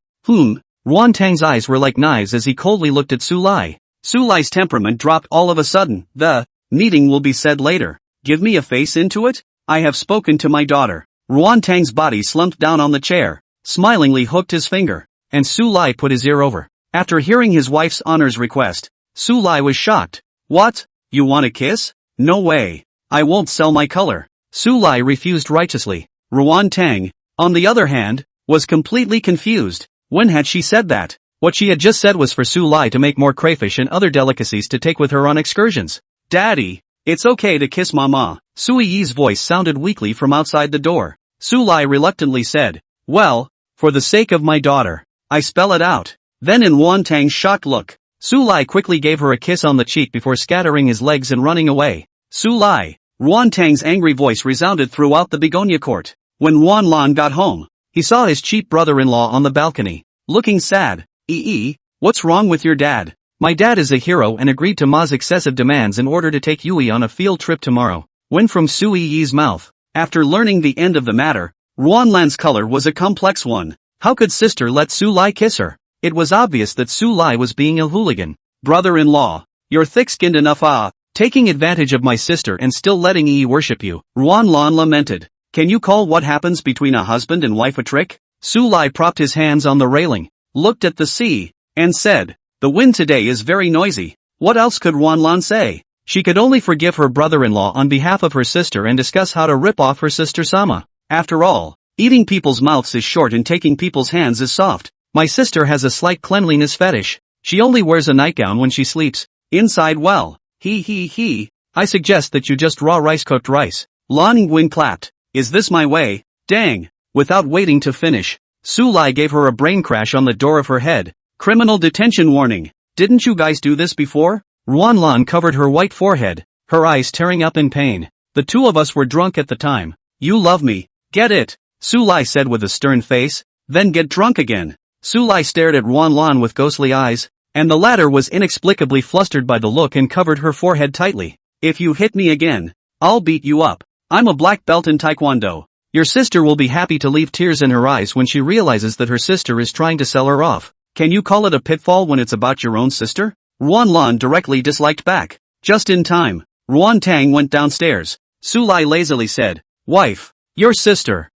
Ruan Tang's eyes were like knives as he coldly looked at Su Lai. Su Lai's temperament dropped all of a sudden. The meeting will be said later. Give me a face into it? I have spoken to my daughter. Ruan Tang's body slumped down on the chair, smilingly hooked his finger, and Su Lai put his ear over. After hearing his wife's honors request, Su Lai was shocked. What? You want a kiss? No way. I won't sell my color. Su Lai refused righteously. Ruan Tang, on the other hand, was completely confused. When had she said that? What she had just said was for Su Lai to make more crayfish and other delicacies to take with her on excursions. Daddy, it's okay to kiss Mama. Sui Yi's voice sounded weakly from outside the door. Su Lai reluctantly said, well, for the sake of my daughter, I spell it out. Then in Ruan Tang's shocked look, Su Lai quickly gave her a kiss on the cheek before scattering his legs and running away. Su Lai. Ruan Tang's angry voice resounded throughout the begonia court. When Ruan Lan got home, he saw his cheap brother-in-law on the balcony, looking sad. What's wrong with your dad? My dad is a hero and agreed to Ma's excessive demands in order to take Yui on a field trip tomorrow. Went from Sui Yi's mouth. After learning the end of the matter, Ruan Lan's color was a complex one. How could sister let Su Lai kiss her? It was obvious that Su Lai was being a hooligan. Brother-in-law, you're thick-skinned enough taking advantage of my sister and still letting Yi worship you. Ruan Lan lamented. Can you call what happens between a husband and wife a trick? Su Lai propped his hands on the railing, looked at the sea, and said, the wind today is very noisy. What else could Ruan Lan say? She could only forgive her brother-in-law on behalf of her sister and discuss how to rip off her sister Sama. After all, eating people's mouths is short and taking people's hands is soft. My sister has a slight cleanliness fetish. She only wears a nightgown when she sleeps. Inside well. I suggest that you just raw rice cooked rice. Lan Yingwen clapped. Is this my way? Dang. Without waiting to finish, Su Lai gave her a brain crash on the door of her head. Criminal detention warning. Didn't you guys do this before? Ruan Lan covered her white forehead, her eyes tearing up in pain. The two of us were drunk at the time. You love me. Get it? Su Lai said with a stern face. Then get drunk again. Su Lai stared at Ruan Lan with ghostly eyes, and the latter was inexplicably flustered by the look and covered her forehead tightly. If you hit me again, I'll beat you up. I'm a black belt in Taekwondo. Your sister will be happy to leave tears in her eyes when she realizes that her sister is trying to sell her off. Can you call it a pitfall when it's about your own sister? Ruan Lan directly disliked back. Just in time, Ruan Tang went downstairs. Su Lai lazily said, wife, your sister.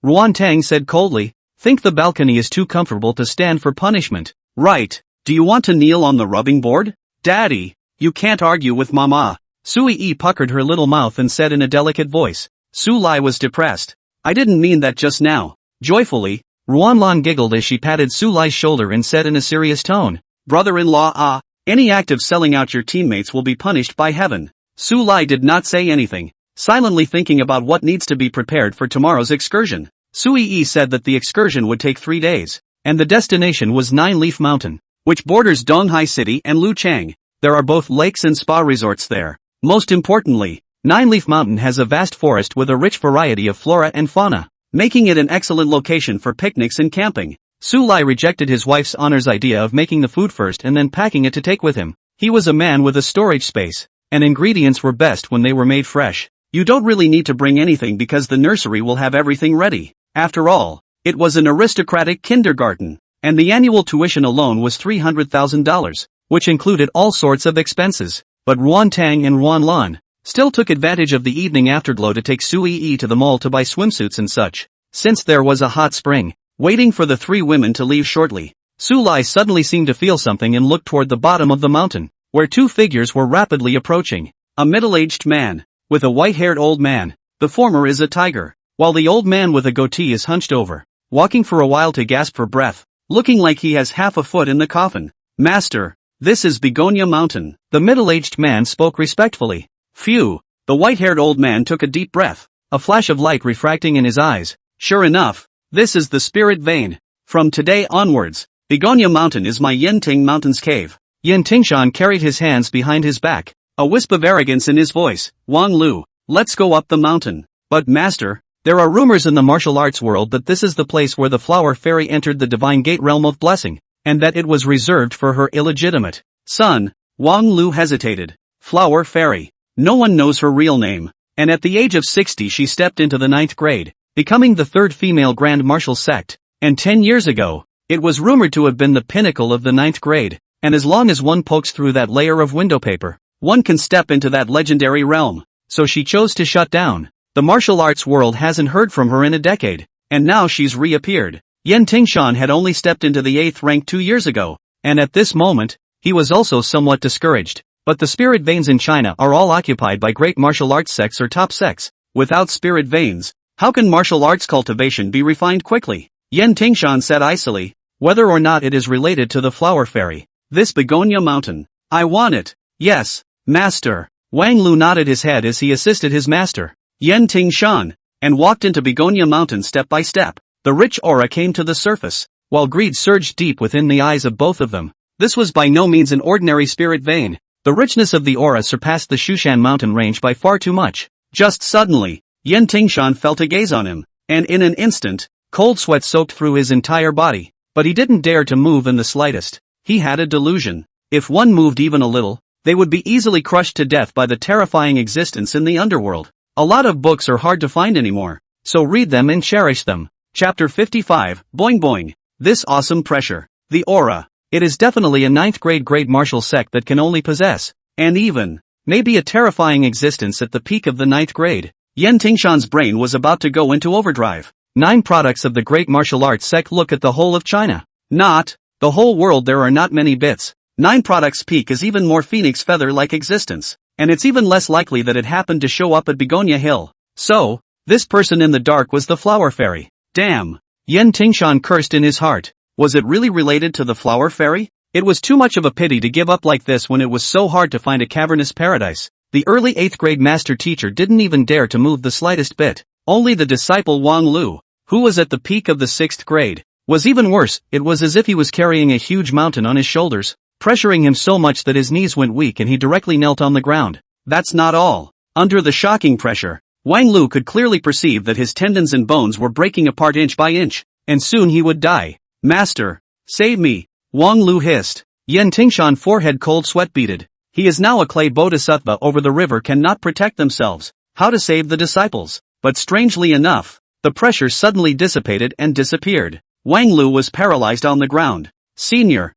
Ruan Tang said coldly, think the balcony is too comfortable to stand for punishment. Right. Do you want to kneel on the rubbing board? Daddy, you can't argue with Mama. Sui Yi puckered her little mouth and said in a delicate voice. Su Lai was depressed. I didn't mean that just now. Joyfully, Ruan Lan giggled as she patted Su Lai's shoulder and said in a serious tone. Brother-in-law, any act of selling out your teammates will be punished by heaven. Su Lai did not say anything, silently thinking about what needs to be prepared for tomorrow's excursion. Sui Yi said that the excursion would take 3 days, and the destination was Nine Leaf Mountain, which borders Donghai City and Luchang. There are both lakes and spa resorts there. Most importantly, Nine Leaf Mountain has a vast forest with a rich variety of flora and fauna, making it an excellent location for picnics and camping. Su Lai rejected his wife's honors idea of making the food first and then packing it to take with him. He was a man with a storage space, and ingredients were best when they were made fresh. You don't really need to bring anything because the nursery will have everything ready. After all, it was an aristocratic kindergarten, and the annual tuition alone was $300,000, which included all sorts of expenses. But Ruan Tang and Ruan Lan still took advantage of the evening afterglow to take Sui Yi to the mall to buy swimsuits and such. Since there was a hot spring waiting for the three women to leave shortly, Su Lai suddenly seemed to feel something and looked toward the bottom of the mountain, where two figures were rapidly approaching. A middle-aged man with a white-haired old man. The former is a tiger, while the old man with a goatee is hunched over, walking for a while to gasp for breath, looking like he has half a foot in the coffin. Master, this is Begonia Mountain. The middle-aged man spoke respectfully. Phew. The white-haired old man took a deep breath, a flash of light refracting in his eyes. Sure enough, this is the spirit vein. From today onwards, Begonia Mountain is my Yenting Mountain's cave. Yen Tingshan carried his hands behind his back, a wisp of arrogance in his voice. Wang Lu, let's go up the mountain. But master, there are rumors in the martial arts world that this is the place where the flower fairy entered the divine gate realm of blessing, and that it was reserved for her illegitimate son. Wang Lu hesitated. Flower fairy. No one knows her real name, and at the age of 60 she stepped into the 9th grade, becoming the 3rd female grand marshal sect, and 10 years ago, it was rumored to have been the pinnacle of the 9th grade, and as long as one pokes through that layer of window paper, one can step into that legendary realm. So she chose to shut down. The martial arts world hasn't heard from her in a decade, and now she's reappeared. Yen Tingshan had only stepped into the 8th rank 2 years ago, and at this moment, he was also somewhat discouraged. But the spirit veins in China are all occupied by great martial arts sects or top sects. Without spirit veins, how can martial arts cultivation be refined quickly? Yen Tingshan said icily, whether or not it is related to the flower fairy. This Begonia Mountain. I want it. Yes, master. Wang Lu nodded his head as he assisted his master, Yen Tingshan, and walked into Begonia Mountain step by step. The rich aura came to the surface, while greed surged deep within the eyes of both of them. This was by no means an ordinary spirit vein. The richness of the aura surpassed the Shushan mountain range by far too much. Just suddenly, Yen Tingshan felt a gaze on him, and in an instant, cold sweat soaked through his entire body. But he didn't dare to move in the slightest. He had a delusion. If one moved even a little, they would be easily crushed to death by the terrifying existence in the underworld. A lot of books are hard to find anymore, so read them and cherish them. Chapter 55, Boing Boing. This awesome pressure. The aura. It is definitely a 9th grade great martial sect that can only possess, and even, maybe a terrifying existence at the peak of the 9th grade. Yen Tingshan's brain was about to go into overdrive. 9 products of the great martial arts sect. Look at the whole of China. Not the whole world. There are not many bits. 9 products peak is even more phoenix feather-like existence, and it's even less likely that it happened to show up at Begonia Hill. So, this person in the dark was the flower fairy. Damn. Yen Tingshan cursed in his heart. Was it really related to the flower fairy? It was too much of a pity to give up like this when it was so hard to find a cavernous paradise. The early 8th grade master teacher didn't even dare to move the slightest bit. Only the disciple Wang Lu, who was at the peak of the 6th grade, was even worse. It was as if he was carrying a huge mountain on his shoulders, pressuring him so much that his knees went weak and he directly knelt on the ground. That's not all. Under the shocking pressure, Wang Lu could clearly perceive that his tendons and bones were breaking apart inch by inch, and soon he would die. Master, save me, Wang Lu hissed. Yen Tingshan forehead cold sweat beaded. He is now a clay bodhisattva over the river cannot protect themselves. How to save the disciples? But strangely enough, the pressure suddenly dissipated and disappeared. Wang Lu was paralyzed on the ground. Senior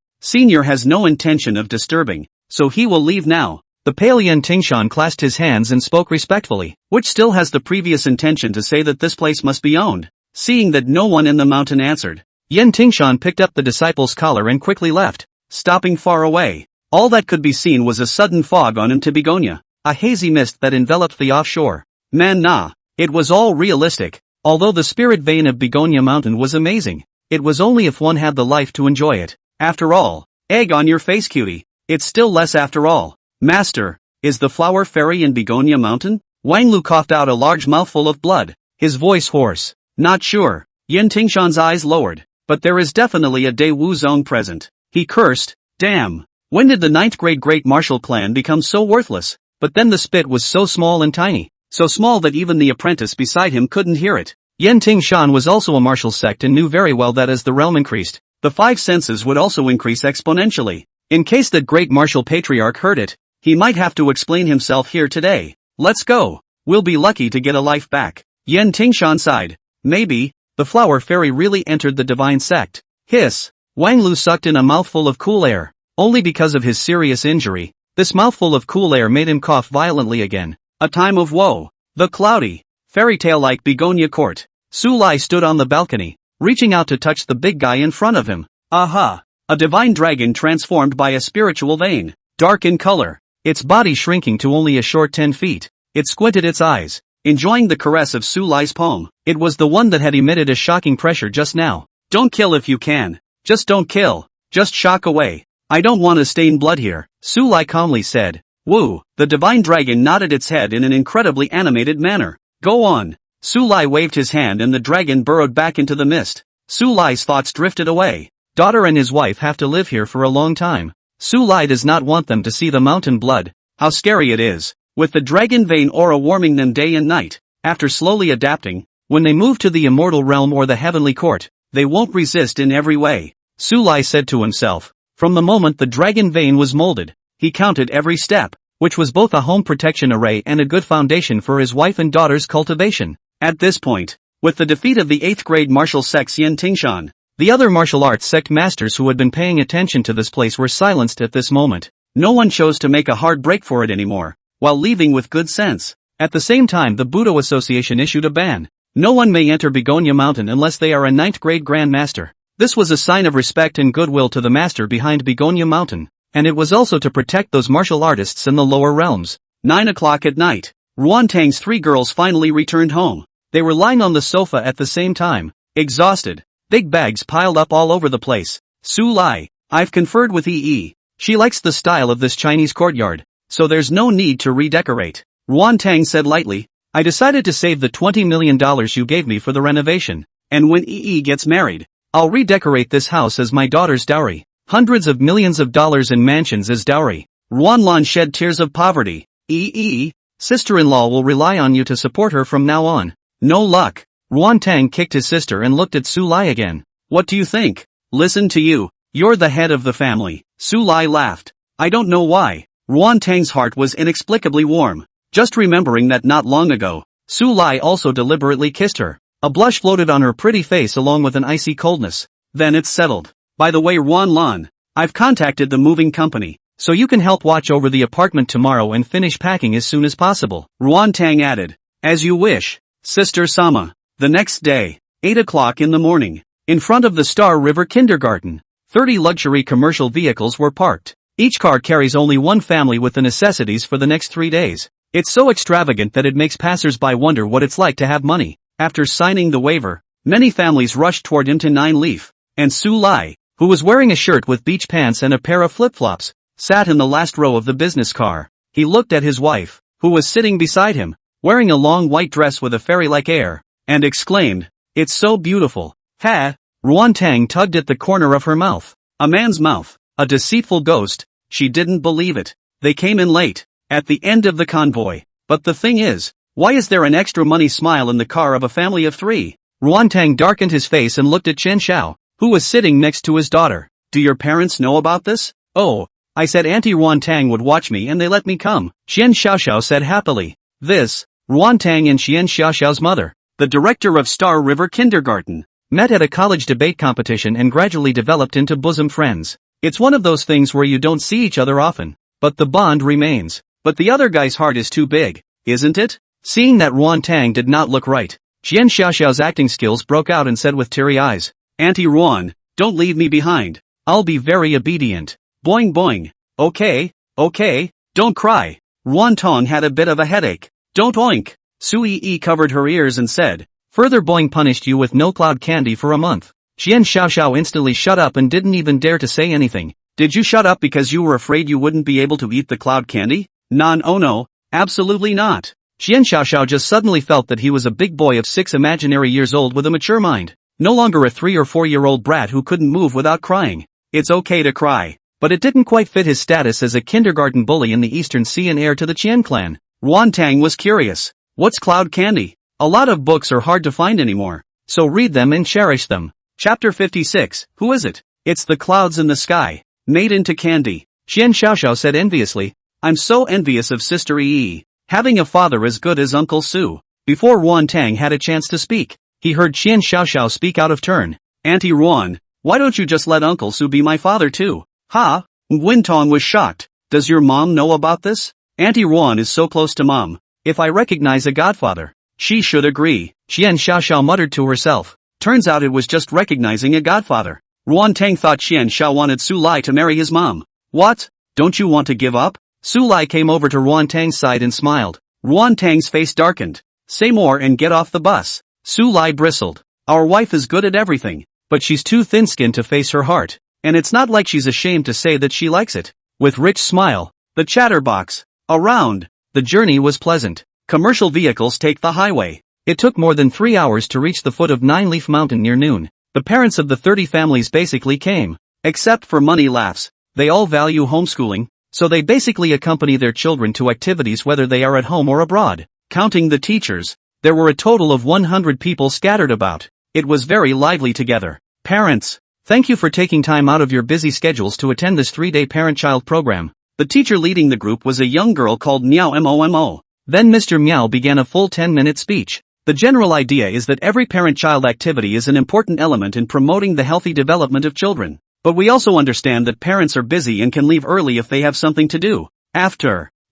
has no intention of disturbing, so he will leave now. The pale Yen Tingshan clasped his hands and spoke respectfully, which still has the previous intention to say that this place must be owned. Seeing that no one in the mountain answered, Yen Tingshan picked up the disciple's collar and quickly left, stopping far away. All that could be seen was a sudden fog on him to Begonia, a hazy mist that enveloped the offshore. It was all realistic. Although the spirit vein of Begonia Mountain was amazing, it was only if one had the life to enjoy it. After all, egg on your face cutie, it's still less after all. Master, is the flower fairy in Begonia Mountain? Wang Lu coughed out a large mouthful of blood, his voice hoarse. Not sure. Yen Tingshan's eyes lowered, but there is definitely a Daewoo zone present. He cursed, damn. When did the 9th grade great martial clan become so worthless? But then the spit was so small and tiny, so small that even the apprentice beside him couldn't hear it. Yen Tingshan was also a martial sect and knew very well that as the realm increased, the 5 senses would also increase exponentially. In case that great martial patriarch heard it, he might have to explain himself here today. Let's go. We'll be lucky to get a life back. Yen Tingshan sighed. Maybe, the flower fairy really entered the divine sect. Hiss. Wang Lu sucked in a mouthful of cool air. Only because of his serious injury, this mouthful of cool air made him cough violently again. A time of woe. The cloudy, fairy tale-like Begonia court. Su Lai stood on the balcony, reaching out to touch the big guy in front of him. Aha! A divine dragon transformed by a spiritual vein, dark in color, its body shrinking to only a short 10 feet. It squinted its eyes, enjoying the caress of Su Lai's palm. It was the one that had emitted a shocking pressure just now. Don't kill if you can. Just don't kill. Just shock away. I don't want to stain blood here, Su Lai calmly said. Woo, the divine dragon nodded its head in an incredibly animated manner. Go on. Su Lai waved his hand and the dragon burrowed back into the mist. Su Lai's thoughts drifted away. daughter and his wife have to live here for a long time. Su Lai does not want them to see the mountain blood. How scary it is. With the dragon vein aura warming them day and night, after slowly adapting, when they move to the immortal realm or the heavenly court, they won't resist in every way. Su Lai said to himself. From the moment the dragon vein was molded, he counted every step, which was both a home protection array and a good foundation for his wife and daughter's cultivation. At this point, with the defeat of the 8th grade martial sect Xian Tingshan, the other martial arts sect masters who had been paying attention to this place were silenced at this moment. No one chose to make a hard break for it anymore, while leaving with good sense. At the same time, the Budo Association issued a ban. No one may enter Begonia Mountain unless they are a 9th grade Grand Master. This was a sign of respect and goodwill to the master behind Begonia Mountain, and it was also to protect those martial artists in the lower realms. 9 o'clock at night, Ruan Tang's 3 girls finally returned home. They were lying on the sofa at the same time, exhausted, big bags piled up all over the place. Su Lai, I've conferred with EE. She likes the style of this Chinese courtyard, so there's no need to redecorate. Ruan Tang said lightly, I decided to save the $20 million you gave me for the renovation, and when EE gets married, I'll redecorate this house as my daughter's dowry. Hundreds of millions of dollars in mansions as dowry. Ruan Lan shed tears of poverty. EE, sister-in-law will rely on you to support her from now on. No luck. Ruan Tang kicked his sister and looked at Su Lai again. What do you think? Listen to you. You're the head of the family. Su Lai laughed. I don't know why. Ruan Tang's heart was inexplicably warm. Just remembering that not long ago, Su Lai also deliberately kissed her. A blush floated on her pretty face along with an icy coldness. Then it's settled. By the way, Ruan Lan, I've contacted the moving company, so you can help watch over the apartment tomorrow and finish packing as soon as possible. Ruan Tang added, as you wish, Sister Sama. The next day, 8 o'clock in the morning, in front of the Star River Kindergarten, 30 luxury commercial vehicles were parked. Each car carries only one family with the necessities for the next 3 days. It's so extravagant that it makes passers-by wonder what it's like to have money. After signing the waiver, many families rushed toward him to 9-leaf, and Su Lai, who was wearing a shirt with beach pants and a pair of flip-flops, sat in the last row of the business car. He looked at his wife, who was sitting beside him, wearing a long white dress with a fairy-like air, and exclaimed, it's so beautiful. Ha! Ruan Tang tugged at the corner of her mouth. A man's mouth, a deceitful ghost. She didn't believe it. They came in late, at the end of the convoy. But the thing is, why is there an extra money smile in the car of a family of 3? Ruan Tang darkened his face and looked at Chen Xiao, who was sitting next to his daughter. Do your parents know about this? Oh, I said Auntie Ruan Tang would watch me and they let me come. Xian Xiaoxiao said happily. This, Ruan Tang and Xian Xiaoxiao's mother, the director of Star River Kindergarten, met at a college debate competition and gradually developed into bosom friends. It's one of those things where you don't see each other often, but the bond remains. But the other guy's heart is too big, isn't it? Seeing that Ruan Tang did not look right, Xian Xiaoxiao's acting skills broke out and said with teary eyes, Auntie Ruan, don't leave me behind. I'll be very obedient. Boing boing. Okay, don't cry. Ruan Tong had a bit of a headache. Don't oink. Su Yi covered her ears and said, further boing punished you with no cloud candy for a month. Xian Xiaoxiao instantly shut up and didn't even dare to say anything. Did you shut up because you were afraid you wouldn't be able to eat the cloud candy? No, absolutely not. Xian Xiaoxiao just suddenly felt that he was a big boy of 6 imaginary years old with a mature mind. No longer a 3 or 4-year-old brat who couldn't move without crying. It's okay to cry. But it didn't quite fit his status as a kindergarten bully in the Eastern Sea and heir to the Qian clan. Ruan Tang was curious. What's cloud candy? A lot of books are hard to find anymore, so read them and cherish them. Chapter 56, Who is it? It's the clouds in the sky, made into candy. Xian Xiaoxiao said enviously. I'm so envious of Sister Yi, having a father as good as Uncle Su. Before Ruan Tang had a chance to speak, he heard Xian Xiaoxiao speak out of turn. Auntie Ruan, why don't you just let Uncle Su be my father too? Ha! Nguyen Tong was shocked. Does your mom know about this? Auntie Ruan is so close to mom. If I recognize a godfather, she should agree. Xian Xiaoxiao muttered to herself. Turns out it was just recognizing a godfather. Ruan Tang thought Xian Xiao wanted Su Lai to marry his mom. What? Don't you want to give up? Su Lai came over to Ruan Tang's side and smiled. Ruan Tang's face darkened. Say more and get off the bus. Su Lai bristled. Our wife is good at everything, but she's too thin-skinned to face her heart, and it's not like she's ashamed to say that she likes it. With rich smile, the chatterbox, around, the journey was pleasant. Commercial vehicles take the highway. It took more than 3 hours to reach the foot of 9-leaf mountain near noon. The parents of the 30 families basically came. Except for money laughs, they all value homeschooling, so they basically accompany their children to activities whether they are at home or abroad. Counting the teachers, there were a total of 100 people scattered about. It was very lively together. Parents, thank you for taking time out of your busy schedules to attend this 3-day parent-child program. The teacher leading the group was a young girl called Meow Momo. Then Mr. Meow began a full 10-minute speech. The general idea is that every parent-child activity is an important element in promoting the healthy development of children. But we also understand that parents are busy and can leave early if they have something to do.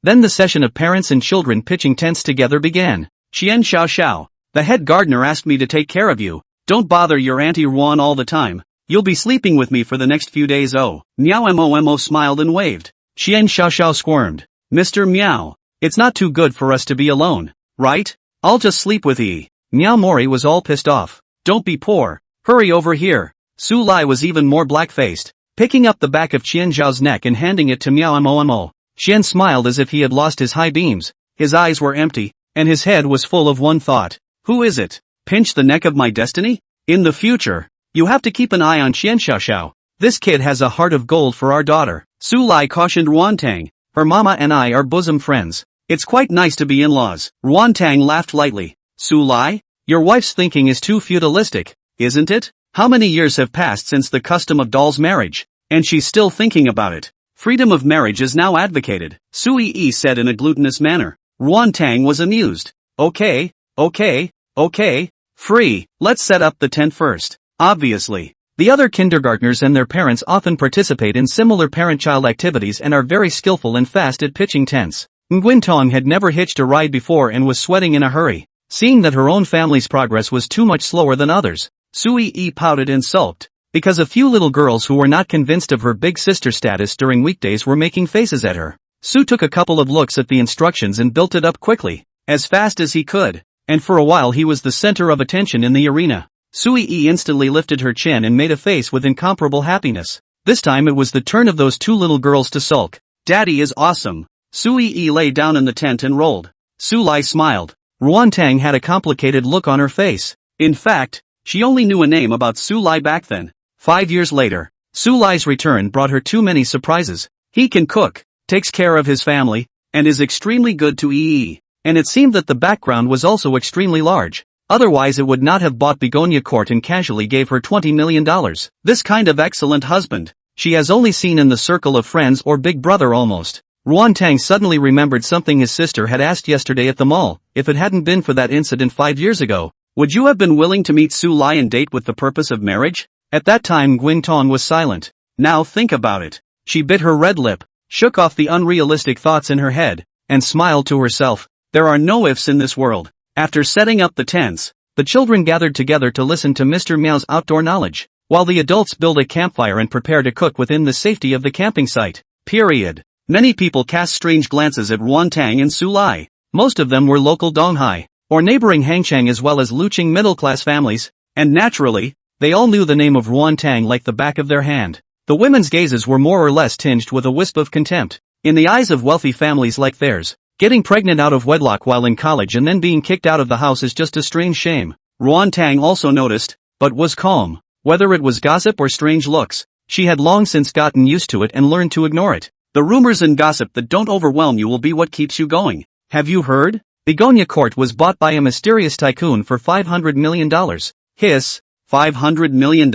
Then the session of parents and children pitching tents together began. Xian Xiao Xiao, the head gardener asked me to take care of you. Don't bother your Auntie Ruan all the time. You'll be sleeping with me for the next few days. Oh. Meow Mo smiled and waved. Xian Xiao Xiao squirmed. Mr. Meow, it's not too good for us to be alone, right? I'll just sleep with Yi. Meow Mori was all pissed off. Don't be poor. Hurry over here. Su Lai was even more black-faced, picking up the back of Qian Zhao's neck and handing it to Meow Mo. Qian smiled as if he had lost his high beams. His eyes were empty, and his head was full of one thought. Who is it? Pinch the neck of my destiny? In the future, you have to keep an eye on Qian Xiao. This kid has a heart of gold for our daughter. Su Lai cautioned Ruantang. Her mama and I are bosom friends. It's quite nice to be in-laws. Ruantang laughed lightly. Su Lai, your wife's thinking is too feudalistic, isn't it? How many years have passed since the custom of doll's marriage? And she's still thinking about it. Freedom of marriage is now advocated, Sui Yi said in a glutinous manner. Ruantang was amused. Okay. Free. Let's set up the tent first. Obviously. The other kindergartners and their parents often participate in similar parent-child activities and are very skillful and fast at pitching tents. Nguyen Tong had never hitched a ride before and was sweating in a hurry. Seeing that her own family's progress was too much slower than others, Sui Yi pouted and sulked, because a few little girls who were not convinced of her big sister status during weekdays were making faces at her. Su took a couple of looks at the instructions and built it up quickly, as fast as he could, and for a while he was the center of attention in the arena. Sui Yi instantly lifted her chin and made a face with incomparable happiness. This time it was the turn of those two little girls to sulk. Daddy is awesome. Sui Yi lay down in the tent and rolled. Su Lai smiled. Ruantang had a complicated look on her face. In fact, she only knew a name about Su Lai back then. 5 years later, Su Lai's return brought her too many surprises. He can cook, takes care of his family, and is extremely good to Yi. And it seemed that the background was also extremely large. Otherwise it would not have bought Begonia Court and casually gave her $20 million. This kind of excellent husband, she has only seen in the circle of friends or big brother almost. Ruantang suddenly remembered something his sister had asked yesterday at the mall. If it hadn't been for that incident 5 years ago, would you have been willing to meet Su Lai and date with the purpose of marriage? At that time Nguyen Tong was silent. Now think about it. She bit her red lip, shook off the unrealistic thoughts in her head, and smiled to herself. There are no ifs in this world. After setting up the tents, the children gathered together to listen to Mr. Meow's outdoor knowledge, while the adults build a campfire and prepare to cook within the safety of the camping site. Many people cast strange glances at Ruantang and Su Lai. Most of them were local Donghai, or neighboring Hangchang as well as Luqing middle-class families, and naturally, they all knew the name of Ruantang like the back of their hand. The women's gazes were more or less tinged with a wisp of contempt. In the eyes of wealthy families like theirs, getting pregnant out of wedlock while in college and then being kicked out of the house is just a strange shame. Ruantang also noticed, but was calm. Whether it was gossip or strange looks, she had long since gotten used to it and learned to ignore it. The rumors and gossip that don't overwhelm you will be what keeps you going. Have you heard? Begonia Court was bought by a mysterious tycoon for $500 million. Hiss, $500 million?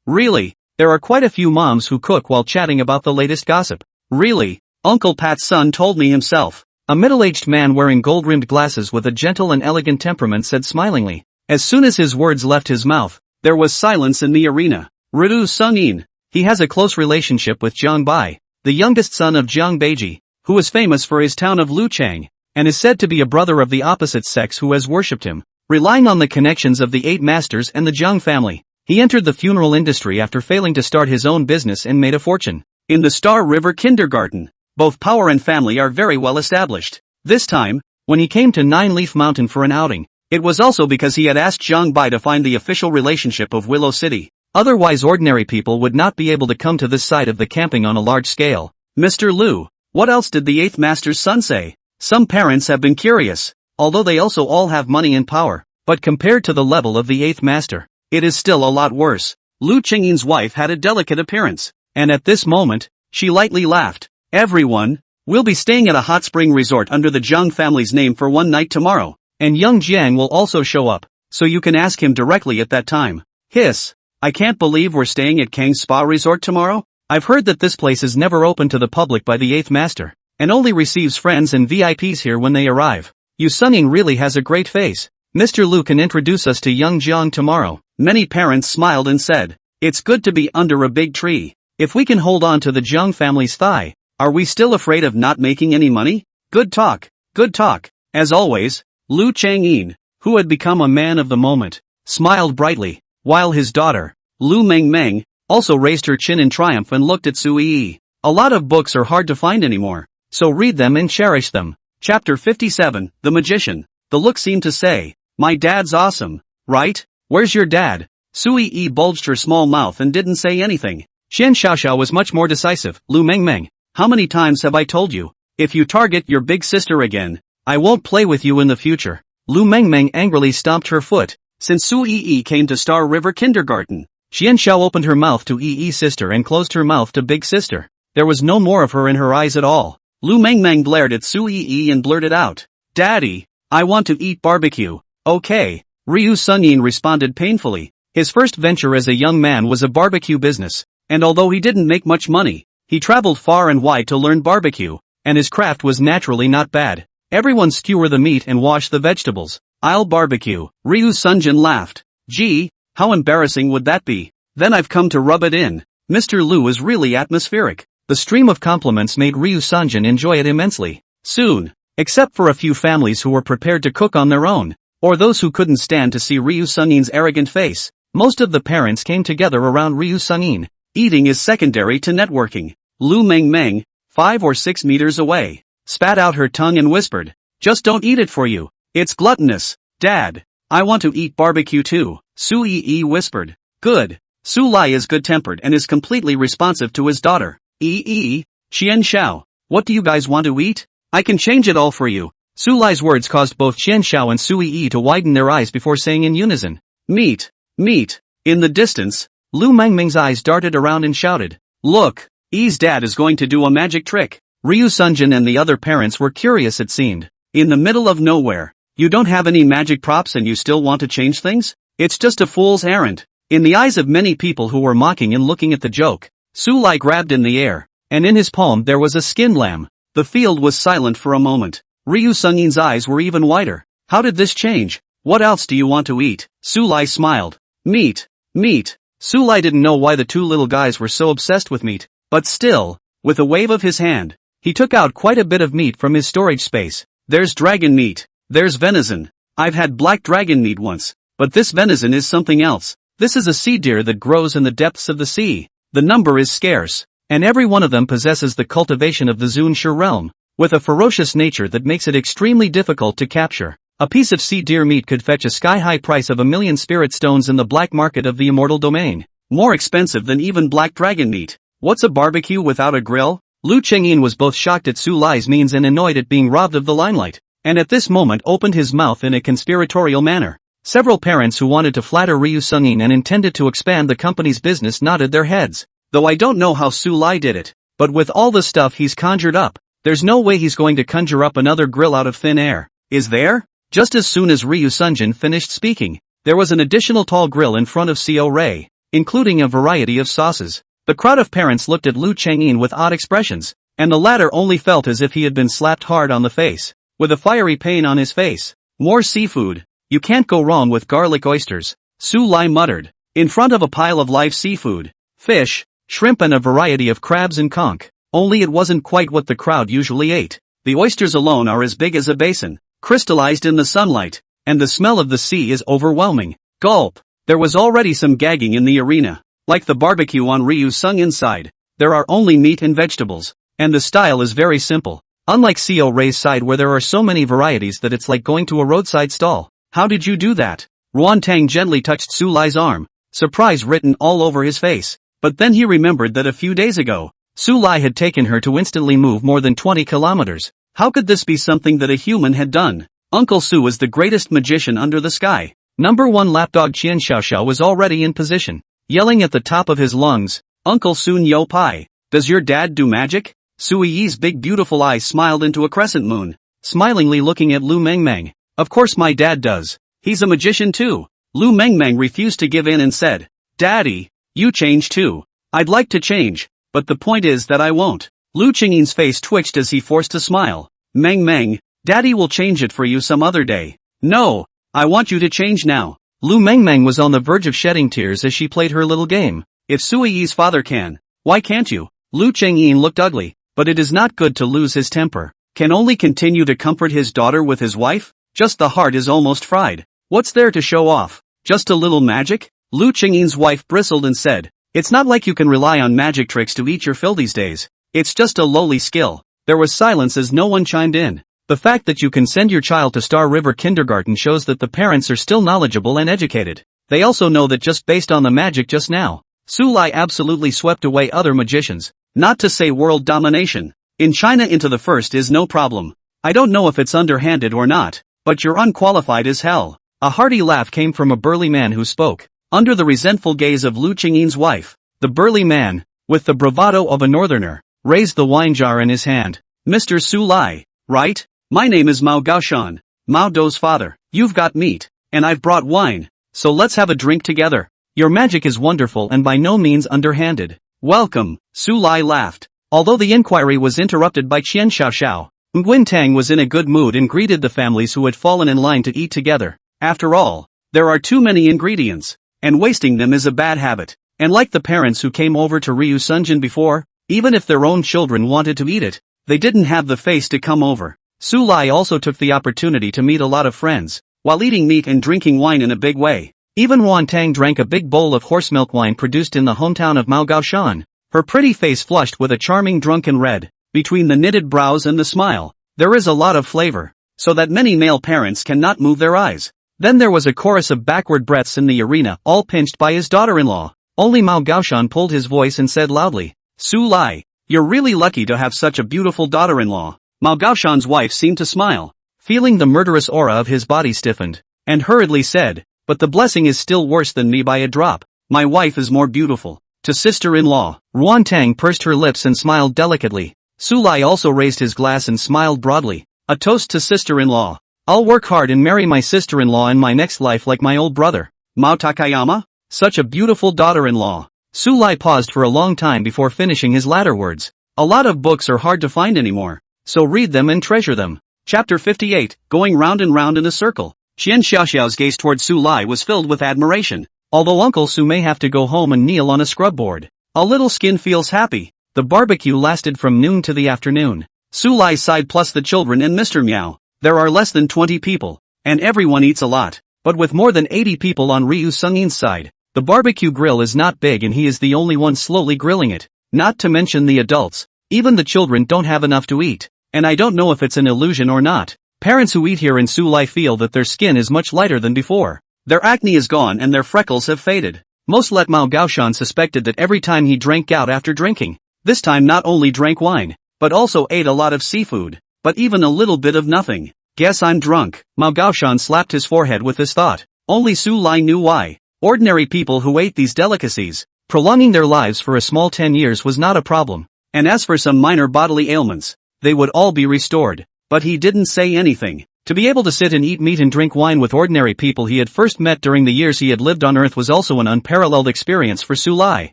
Really? There are quite a few moms who cook while chatting about the latest gossip. Really? Uncle Pat's son told me himself. A middle-aged man wearing gold-rimmed glasses with a gentle and elegant temperament said smilingly. As soon as his words left his mouth, there was silence in the arena. Ridu Sung-in. He has a close relationship with Jiang Bai, the youngest son of Jiang Beiji, who is famous for his town of Luchang, and is said to be a brother of the opposite sex who has worshipped him. Relying on the connections of the 8 masters and the Jiang family, he entered the funeral industry after failing to start his own business and made a fortune. In the Star River Kindergarten, both power and family are very well established. This time, when he came to Nine Leaf Mountain for an outing, it was also because he had asked Jiang Bai to find the official relationship of Willow City. Otherwise ordinary people would not be able to come to this side of the camping on a large scale. Mr. Liu, what else did the 8th master's son say? Some parents have been curious, although they also all have money and power, but compared to the level of the 8th master, it is still a lot worse. Lu Chengyin's wife had a delicate appearance, and at this moment, she lightly laughed. Everyone, we'll be staying at a hot spring resort under the Jiang family's name for one night tomorrow, and young Jiang will also show up, so you can ask him directly at that time. Hiss, I can't believe we're staying at Kang's spa resort tomorrow? I've heard that this place is never open to the public by the 8th master, and only receives friends and VIPs here when they arrive. Yu Sunying really has a great face. Mr. Lu can introduce us to young Jiang tomorrow. Many parents smiled and said, it's good to be under a big tree. If we can hold on to the Jiang family's thigh, are we still afraid of not making any money? Good talk, good talk. As always, Lu Changyin, who had become a man of the moment, smiled brightly, while his daughter, Lu Mengmeng, also raised her chin in triumph and looked at Su Yi. A lot of books are hard to find anymore, so read them and cherish them. Chapter 57, The Magician. The look seemed to say, my dad's awesome, right? Where's your dad? Su Yi bulged her small mouth and didn't say anything. Xian Xiaoxiao was much more decisive. Lu Mengmeng, how many times have I told you? If you target your big sister again, I won't play with you in the future. Lu Mengmeng angrily stomped her foot. Since Su Yi came to Star River Kindergarten, Xian Xiao opened her mouth to Yi's sister and closed her mouth to big sister. There was no more of her in her eyes at all. Lu Mengmeng glared at Su Yi and blurted out, Daddy, I want to eat barbecue. Okay. Ryu Sunyin responded painfully. His first venture as a young man was a barbecue business, and although he didn't make much money, he traveled far and wide to learn barbecue, and his craft was naturally not bad. Everyone skewer the meat and wash the vegetables. I'll barbecue. Ryu Sunjin laughed. Gee, how embarrassing would that be? Then I've come to rub it in. Mr. Lu is really atmospheric. The stream of compliments made Ryu Sunjin enjoy it immensely. Soon, except for a few families who were prepared to cook on their own, or those who couldn't stand to see Ryu Sunyin's arrogant face, most of the parents came together around Ryu Sunyin. Eating is secondary to networking. Lu Mengmeng, 5 or 6 meters away, spat out her tongue and whispered, just don't eat it for you. It's gluttonous. Dad, I want to eat barbecue too. Su Yi whispered. Good. Su Lai is good-tempered and is completely responsive to his daughter. Xian Xiao, what do you guys want to eat? I can change it all for you. Su Lai's words caused both Xian Xiao and Su Yi to widen their eyes before saying in unison, meat, meat. In the distance, Lu Mengmeng's eyes darted around and shouted, look, Yi's dad is going to do a magic trick. Ryu Sunjin and the other parents were curious it seemed. In the middle of nowhere, you don't have any magic props and you still want to change things? It's just a fool's errand. In the eyes of many people who were mocking and looking at the joke, Su Lai grabbed in the air, and in his palm there was a skinned lamb. The field was silent for a moment. Ryu Sunyin's eyes were even wider. How did this change? What else do you want to eat? Su Lai smiled. Meat, meat. Su Lai didn't know why the two little guys were so obsessed with meat, but still, with a wave of his hand, he took out quite a bit of meat from his storage space. There's dragon meat. There's venison. I've had black dragon meat once, but this venison is something else. This is a sea deer that grows in the depths of the sea. The number is scarce, and every one of them possesses the cultivation of the Zunshi realm, with a ferocious nature that makes it extremely difficult to capture. A piece of sea deer meat could fetch a sky-high price of 1,000,000 spirit stones in the black market of the immortal domain. More expensive than even black dragon meat. What's a barbecue without a grill? Lu Chengyin was both shocked at Su Lai's means and annoyed at being robbed of the limelight, and at this moment opened his mouth in a conspiratorial manner. Several parents who wanted to flatter Ryu Sunyin and intended to expand the company's business nodded their heads. Though I don't know how Su Lai did it, but with all the stuff he's conjured up, there's no way he's going to conjure up another grill out of thin air. Is there? Just as soon as Ryu Sunjin finished speaking, there was an additional tall grill in front of Co Ray, including a variety of sauces. The crowd of parents looked at Lu Chengyin with odd expressions, and the latter only felt as if he had been slapped hard on the face, with a fiery pain on his face. More seafood. You can't go wrong with garlic oysters, Su Lai muttered. In front of a pile of live seafood, fish, shrimp and a variety of crabs and conch. Only it wasn't quite what the crowd usually ate. The oysters alone are as big as a basin, crystallized in the sunlight, and the smell of the sea is overwhelming. Gulp. There was already some gagging in the arena. Like the barbecue on Ryu Sungin's side, there are only meat and vegetables, and the style is very simple. Unlike Co Ray's side where there are so many varieties that it's like going to a roadside stall. How did you do that? Ruan Tang gently touched Su Lai's arm, surprise written all over his face. But then he remembered that a few days ago, Su Lai had taken her to instantly move more than 20 kilometers. How could this be something that a human had done? Uncle Su is the greatest magician under the sky. Number 1 lapdog Qian Xiaoxiao was already in position, yelling at the top of his lungs, "Uncle Sun Yo Pai, does your dad do magic?" Sui Yi's big beautiful eyes smiled into a crescent moon, smilingly looking at Lu Mengmeng. "Of course my dad does. He's a magician too." Lu Mengmeng refused to give in and said, "Daddy, you change too." "I'd like to change, but the point is that I won't." Lu Qingyin's face twitched as he forced a smile. "Meng, Daddy will change it for you some other day." "No, I want you to change now." Lu Mengmeng was on the verge of shedding tears as she played her little game. "If Sui Yi's father can, why can't you?" Lu Qingyin looked ugly, but it is not good to lose his temper. Can only continue to comfort his daughter with his wife? Just the heart is almost fried. What's there to show off? Just a little magic? Lu Qingyin's wife bristled and said, "It's not like you can rely on magic tricks to eat your fill these days. It's just a lowly skill." There was silence as no one chimed in. The fact that you can send your child to Star River Kindergarten shows that the parents are still knowledgeable and educated. They also know that just based on the magic just now, Su Lai absolutely swept away other magicians, not to say world domination. In China into the first is no problem. I don't know if it's underhanded or not, but you're unqualified as hell. A hearty laugh came from a burly man who spoke, under the resentful gaze of Lu Qingyin's wife. The burly man, with the bravado of a northerner, raised the wine jar in his hand. "Mr. Su Lai, right? My name is Mao Gaoshan, Mao Dou's father. You've got meat, and I've brought wine, so let's have a drink together. Your magic is wonderful and by no means underhanded." "Welcome," Su Lai laughed. Although the inquiry was interrupted by Qian Xiaoxiao, Nguyen Tang was in a good mood and greeted the families who had fallen in line to eat together. After all, there are too many ingredients, and wasting them is a bad habit. And like the parents who came over to Ryu Sunjin before, even if their own children wanted to eat it, they didn't have the face to come over. Su Lai also took the opportunity to meet a lot of friends, while eating meat and drinking wine in a big way. Even Wan Tang drank a big bowl of horse milk wine produced in the hometown of Mao Gaoshan, her pretty face flushed with a charming drunken red. Between the knitted brows and the smile, there is a lot of flavor, so that many male parents cannot move their eyes. Then there was a chorus of backward breaths in the arena, all pinched by his daughter-in-law. Only Mao Gaoshan pulled his voice and said loudly, "Su Lai, you're really lucky to have such a beautiful daughter-in-law." Mao Gaoshan's wife seemed to smile, feeling the murderous aura of his body stiffened, and hurriedly said, "But the blessing is still worse than me by a drop. My wife is more beautiful." To sister-in-law, Ruan Tang pursed her lips and smiled delicately. Su Lai also raised his glass and smiled broadly. "A toast to sister-in-law. I'll work hard and marry my sister-in-law in my next life like my old brother, Mao Takayama. Such a beautiful daughter-in-law." Su Lai paused for a long time before finishing his latter words. A lot of books are hard to find anymore, so read them and treasure them. Chapter 58, Going Round and Round in a Circle. Qian Xiaoxiao's gaze toward Su Lai was filled with admiration. Although Uncle Su may have to go home and kneel on a scrub board, a little skin feels happy. The barbecue lasted from noon to the afternoon. Su Lai's side plus the children and Mr. Miao. There are less than 20 people, and everyone eats a lot. But with more than 80 people on Ryu Sungin's side, the barbecue grill is not big and he is the only one slowly grilling it. Not to mention the adults. Even the children don't have enough to eat. And I don't know if it's an illusion or not. Parents who eat here in Su Lai feel that their skin is much lighter than before. Their acne is gone and their freckles have faded. Most let Mao Gaoshan suspected that every time he drank out after drinking. This time not only drank wine, but also ate a lot of seafood. But even a little bit of nothing. "Guess I'm drunk." Mao Gaoshan slapped his forehead with this thought. Only Su Lai knew why. Ordinary people who ate these delicacies, prolonging their lives for a small 10 years was not a problem. And as for some minor bodily ailments, they would all be restored. But he didn't say anything. To be able to sit and eat meat and drink wine with ordinary people he had first met during the years he had lived on Earth was also an unparalleled experience for Su Lai.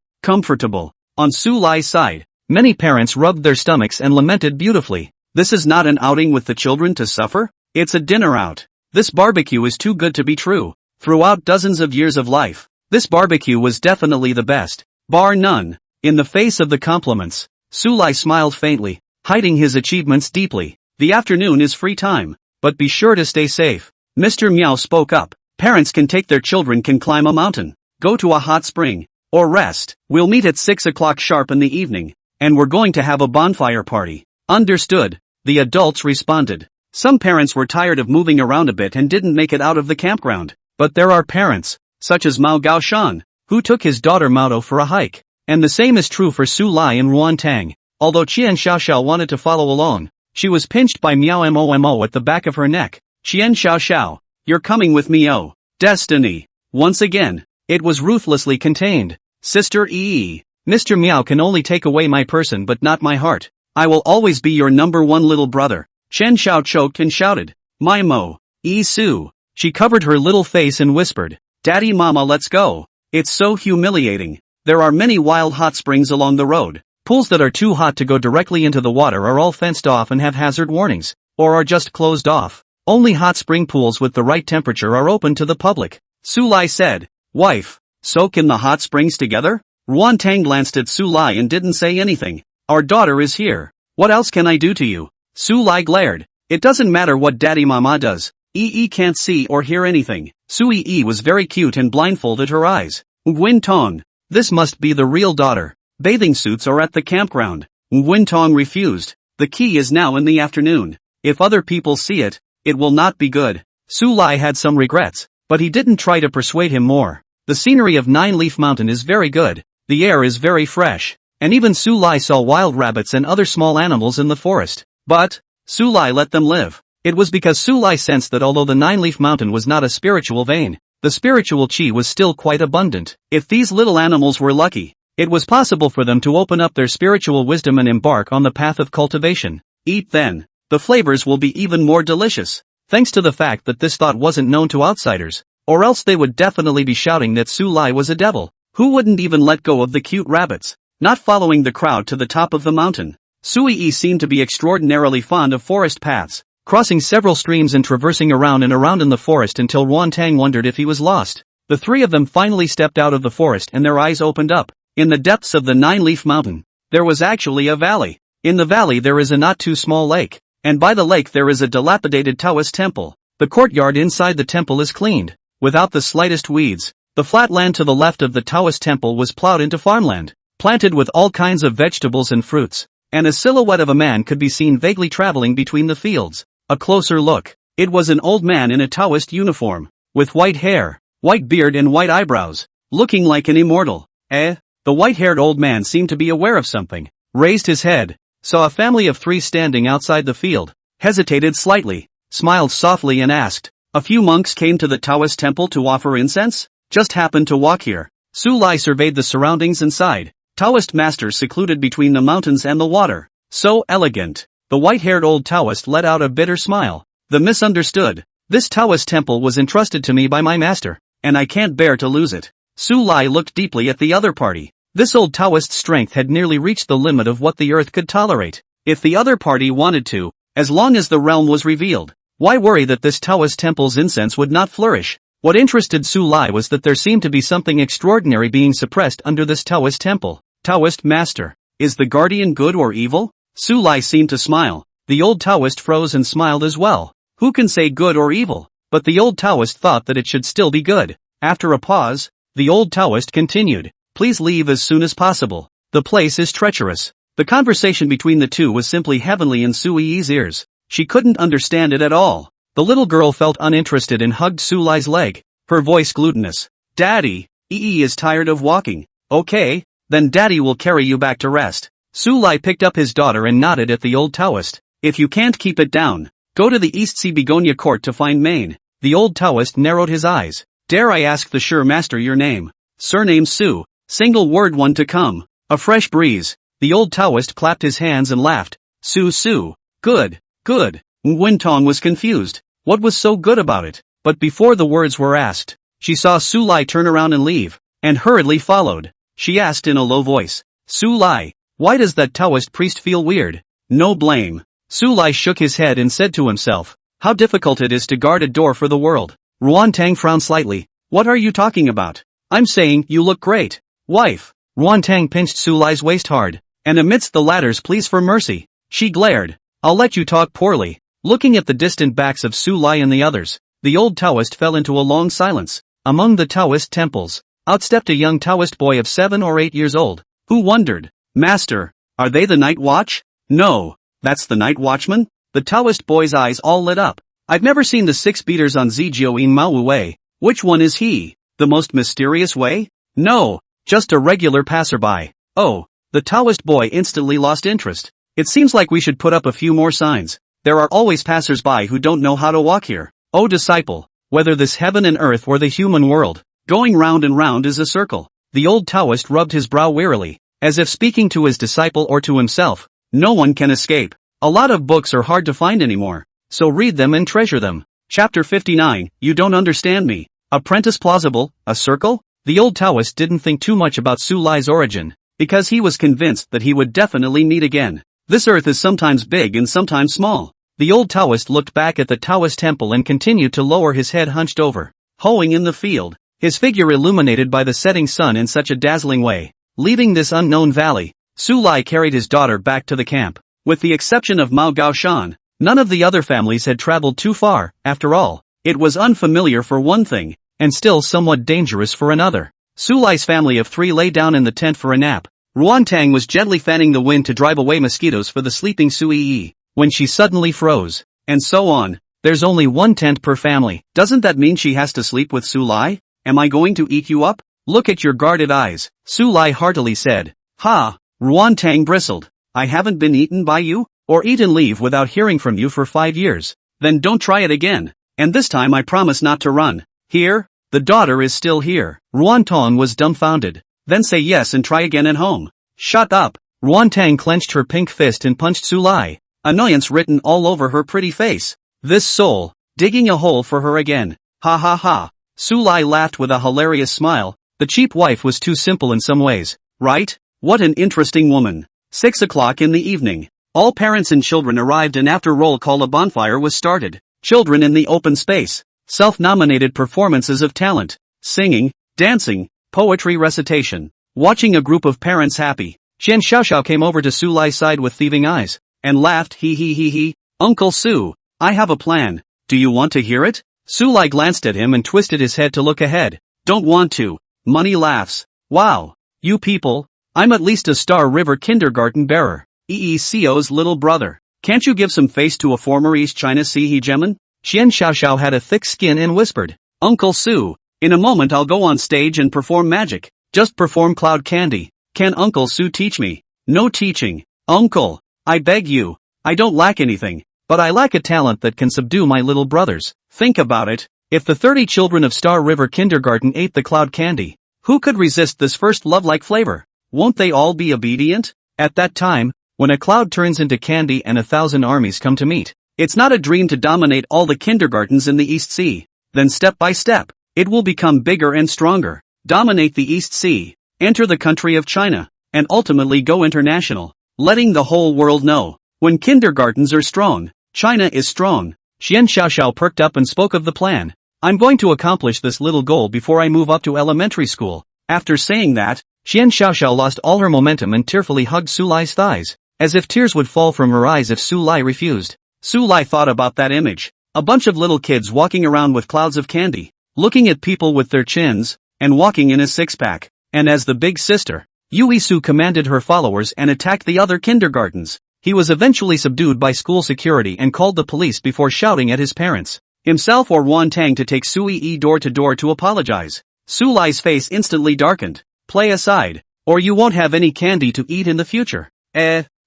Comfortable. On Su Lai's side, many parents rubbed their stomachs and lamented beautifully. This is not an outing with the children to suffer, it's a dinner out. This barbecue is too good to be true. Throughout dozens of years of life, this barbecue was definitely the best, bar none. In the face of the compliments, Su Lai smiled faintly, hiding his achievements deeply. "The afternoon is free time, but be sure to stay safe." Mr. Miao spoke up. "Parents can take their children can climb a mountain, go to a hot spring, or rest. We'll meet at 6 o'clock sharp in the evening, and we're going to have a bonfire party." "Understood," the adults responded. Some parents were tired of moving around a bit and didn't make it out of the campground. But there are parents, such as Mao Gaoshan, who took his daughter Mao for a hike. And the same is true for Su Lai and Ruan Tang. Although Qian Xiaoxiao wanted to follow along, she was pinched by Miao Mo at the back of her neck. "Qian Xiaoxiao, you're coming with me, oh. Destiny. Once again, it was ruthlessly contained. Sister Ee. Mr. Meow can only take away my person but not my heart. I will always be your number one little brother. Chen Xiao choked and shouted. My mo. Ee Su. She covered her little face and whispered. Daddy Mama, let's go. It's so humiliating. There are many wild hot springs along the road. Pools that are too hot to go directly into the water are all fenced off and have hazard warnings, or are just closed off. Only hot spring pools with the right temperature are open to the public. Su Lai said. Wife, soak in the hot springs together? Ruan Tang glanced at Su Lai and didn't say anything. Our daughter is here. What else can I do to you? Su Lai glared. It doesn't matter what Daddy Mama does. Ee can't see or hear anything. Su Ee was very cute and blindfolded her eyes. Nguyen Tong. This must be the real daughter. Bathing suits are at the campground. Nguyen Tong refused. The key is now in the afternoon. If other people see it, it will not be good. Su Lai had some regrets, but he didn't try to persuade him more. The scenery of Nine Leaf Mountain is very good. The air is very fresh. And even Su Lai saw wild rabbits and other small animals in the forest. But Su Lai let them live. It was because Su Lai sensed that although the Nine Leaf Mountain was not a spiritual vein, the spiritual chi was still quite abundant. If these little animals were lucky, it was possible for them to open up their spiritual wisdom and embark on the path of cultivation. Eat then. The flavors will be even more delicious. Thanks to the fact that this thought wasn't known to outsiders, or else they would definitely be shouting that Su Lai was a devil. Who wouldn't even let go of the cute rabbits? Not following the crowd to the top of the mountain. Sui seemed to be extraordinarily fond of forest paths, crossing several streams and traversing around and around in the forest until Ruan Tang wondered if he was lost. The three of them finally stepped out of the forest and their eyes opened up. In the depths of the Nine-Leaf Mountain, there was actually a valley. In the valley there is a not too small lake, and by the lake there is a dilapidated Taoist temple. The courtyard inside the temple is cleaned, without the slightest weeds. The flat land to the left of the Taoist temple was plowed into farmland, planted with all kinds of vegetables and fruits, and a silhouette of a man could be seen vaguely traveling between the fields. A closer look. It was an old man in a Taoist uniform, with white hair, white beard and white eyebrows, looking like an immortal. The white-haired old man seemed to be aware of something, raised his head, saw a family of three standing outside the field, hesitated slightly, smiled softly and asked, "A few monks came to the Taoist temple to offer incense? Just happened to walk here." Su Lai surveyed the surroundings and sighed. Taoist masters secluded between the mountains and the water. So elegant. The white-haired old Taoist let out a bitter smile. The misunderstood. This Taoist temple was entrusted to me by my master, and I can't bear to lose it. Su Lai looked deeply at the other party. This old Taoist's strength had nearly reached the limit of what the earth could tolerate. If the other party wanted to, as long as the realm was revealed, why worry that this Taoist temple's incense would not flourish? What interested Su Lai was that there seemed to be something extraordinary being suppressed under this Taoist temple. Taoist master. Is the guardian good or evil? Su Lai seemed to smile. The old Taoist froze and smiled as well. Who can say good or evil? But the old Taoist thought that it should still be good. After a pause, the old Taoist continued. Please leave as soon as possible. The place is treacherous. The conversation between the two was simply heavenly in Sui's ears. She couldn't understand it at all. The little girl felt uninterested and hugged Su Lai's leg, her voice glutinous. Daddy, Ee is tired of walking. Okay, then Daddy will carry you back to rest. Su Lai picked up his daughter and nodded at the old Taoist. If you can't keep it down, go to the East Sea Begonia court to find Maine. The old Taoist narrowed his eyes. Dare I ask the sure master your name? Surname Su. Single word one to come. A fresh breeze. The old Taoist clapped his hands and laughed. Su. Good, good. Nguyen Tong was confused. What was so good about it? But before the words were asked, she saw Su Lai turn around and leave, and hurriedly followed. She asked in a low voice, Su Lai, why does that Taoist priest feel weird? No blame. Su Lai shook his head and said to himself, how difficult it is to guard a door for the world. Ruan Tang frowned slightly. What are you talking about? I'm saying you look great. Wife. Ruan Tang pinched Su Lai's waist hard, and amidst the latter's pleas for mercy, she glared. I'll let you talk poorly. Looking at the distant backs of Su Lai and the others, the old Taoist fell into a long silence. Among the Taoist temples, out stepped a young Taoist boy of 7 or 8 years old, who wondered, Master, are they the night watch? No, that's the night watchman? The Taoist boy's eyes all lit up. I've never seen the 6 beaters on Zizhou in Maowu Wei. Which one is he? The most mysterious way? No, just a regular passerby. Oh, the Taoist boy instantly lost interest. It seems like we should put up a few more signs. There are always passers-by who don't know how to walk here. Oh disciple, whether this heaven and earth or the human world, going round and round is a circle. The old Taoist rubbed his brow wearily, as if speaking to his disciple or to himself. No one can escape. A lot of books are hard to find anymore, so read them and treasure them. Chapter 59, You Don't Understand Me. Apprentice plausible, a circle? The old Taoist didn't think too much about Su Lai's origin, because he was convinced that he would definitely meet again. This earth is sometimes big and sometimes small. The old Taoist looked back at the Taoist temple and continued to lower his head hunched over, hoeing in the field, his figure illuminated by the setting sun in such a dazzling way. Leaving this unknown valley, Su Lai carried his daughter back to the camp. With the exception of Mao Gaoshan, none of the other families had traveled too far. After all, it was unfamiliar for one thing, and still somewhat dangerous for another. Su Lai's family of 3 lay down in the tent for a nap. Ruan Tang was gently fanning the wind to drive away mosquitoes for the sleeping Su Yi, when she suddenly froze. And so on. There's only 1 tent per family. Doesn't that mean she has to sleep with Su Lai? Am I going to eat you up? Look at your guarded eyes, Su Lai heartily said. Ha! Ruan Tang bristled. I haven't been eaten by you, or eaten leave without hearing from you for 5 years. Then don't try it again. And this time I promise not to run. Here? The daughter is still here. Ruan Tong was dumbfounded. Then say yes and try again at home. Shut up. Ruan Tang clenched her pink fist and punched Su Lai, annoyance written all over her pretty face. This soul, digging a hole for her again. Ha ha ha. Su Lai laughed with a hilarious smile. The cheap wife was too simple in some ways, right? What an interesting woman. 6 o'clock in the evening. All parents and children arrived and after roll call a bonfire was started. Children in the open space. Self-nominated performances of talent. Singing, dancing, poetry recitation. Watching a group of parents happy. Qian Xiaoxiao came over to Su Lai's side with thieving eyes, and laughed he. Uncle Su, I have a plan. Do you want to hear it? Su Lai glanced at him and twisted his head to look ahead. Don't want to. Money laughs. Wow. You people. I'm at least a Star River kindergarten bearer. EECO's little brother. Can't you give some face to a former East China Sea hegemon? Qian Xiaoxiao had a thick skin and whispered. Uncle Su, in a moment I'll go on stage and perform magic. Just perform cloud candy. Can Uncle Su teach me? No teaching. Uncle, I beg you. I don't lack anything, but I lack a talent that can subdue my little brothers. Think about it. If the 30 children of Star River Kindergarten ate the cloud candy, who could resist this first love-like flavor? Won't they all be obedient? At that time, when a cloud turns into candy and 1,000 armies come to meet, it's not a dream to dominate all the kindergartens in the East Sea. Then step by step, it will become bigger and stronger. Dominate the East Sea, enter the country of China, and ultimately go international, letting the whole world know. When kindergartens are strong, China is strong. Qian Xiaoxiao perked up and spoke of the plan. I'm going to accomplish this little goal before I move up to elementary school. After saying that, Qian Xiaoxiao lost all her momentum and tearfully hugged Su Lai's thighs, as if tears would fall from her eyes if Su Lai refused. Su Lai thought about that image. A bunch of little kids walking around with clouds of candy, looking at people with their chins, and walking in a six-pack. And as the big sister, Yui Su commanded her followers and attacked the other kindergartens. He was eventually subdued by school security and called the police before shouting at his parents, himself or Ruan Tang to take Sui Yi door to door to apologize. Su Lai's face instantly darkened. Play aside, or you won't have any candy to eat in the future.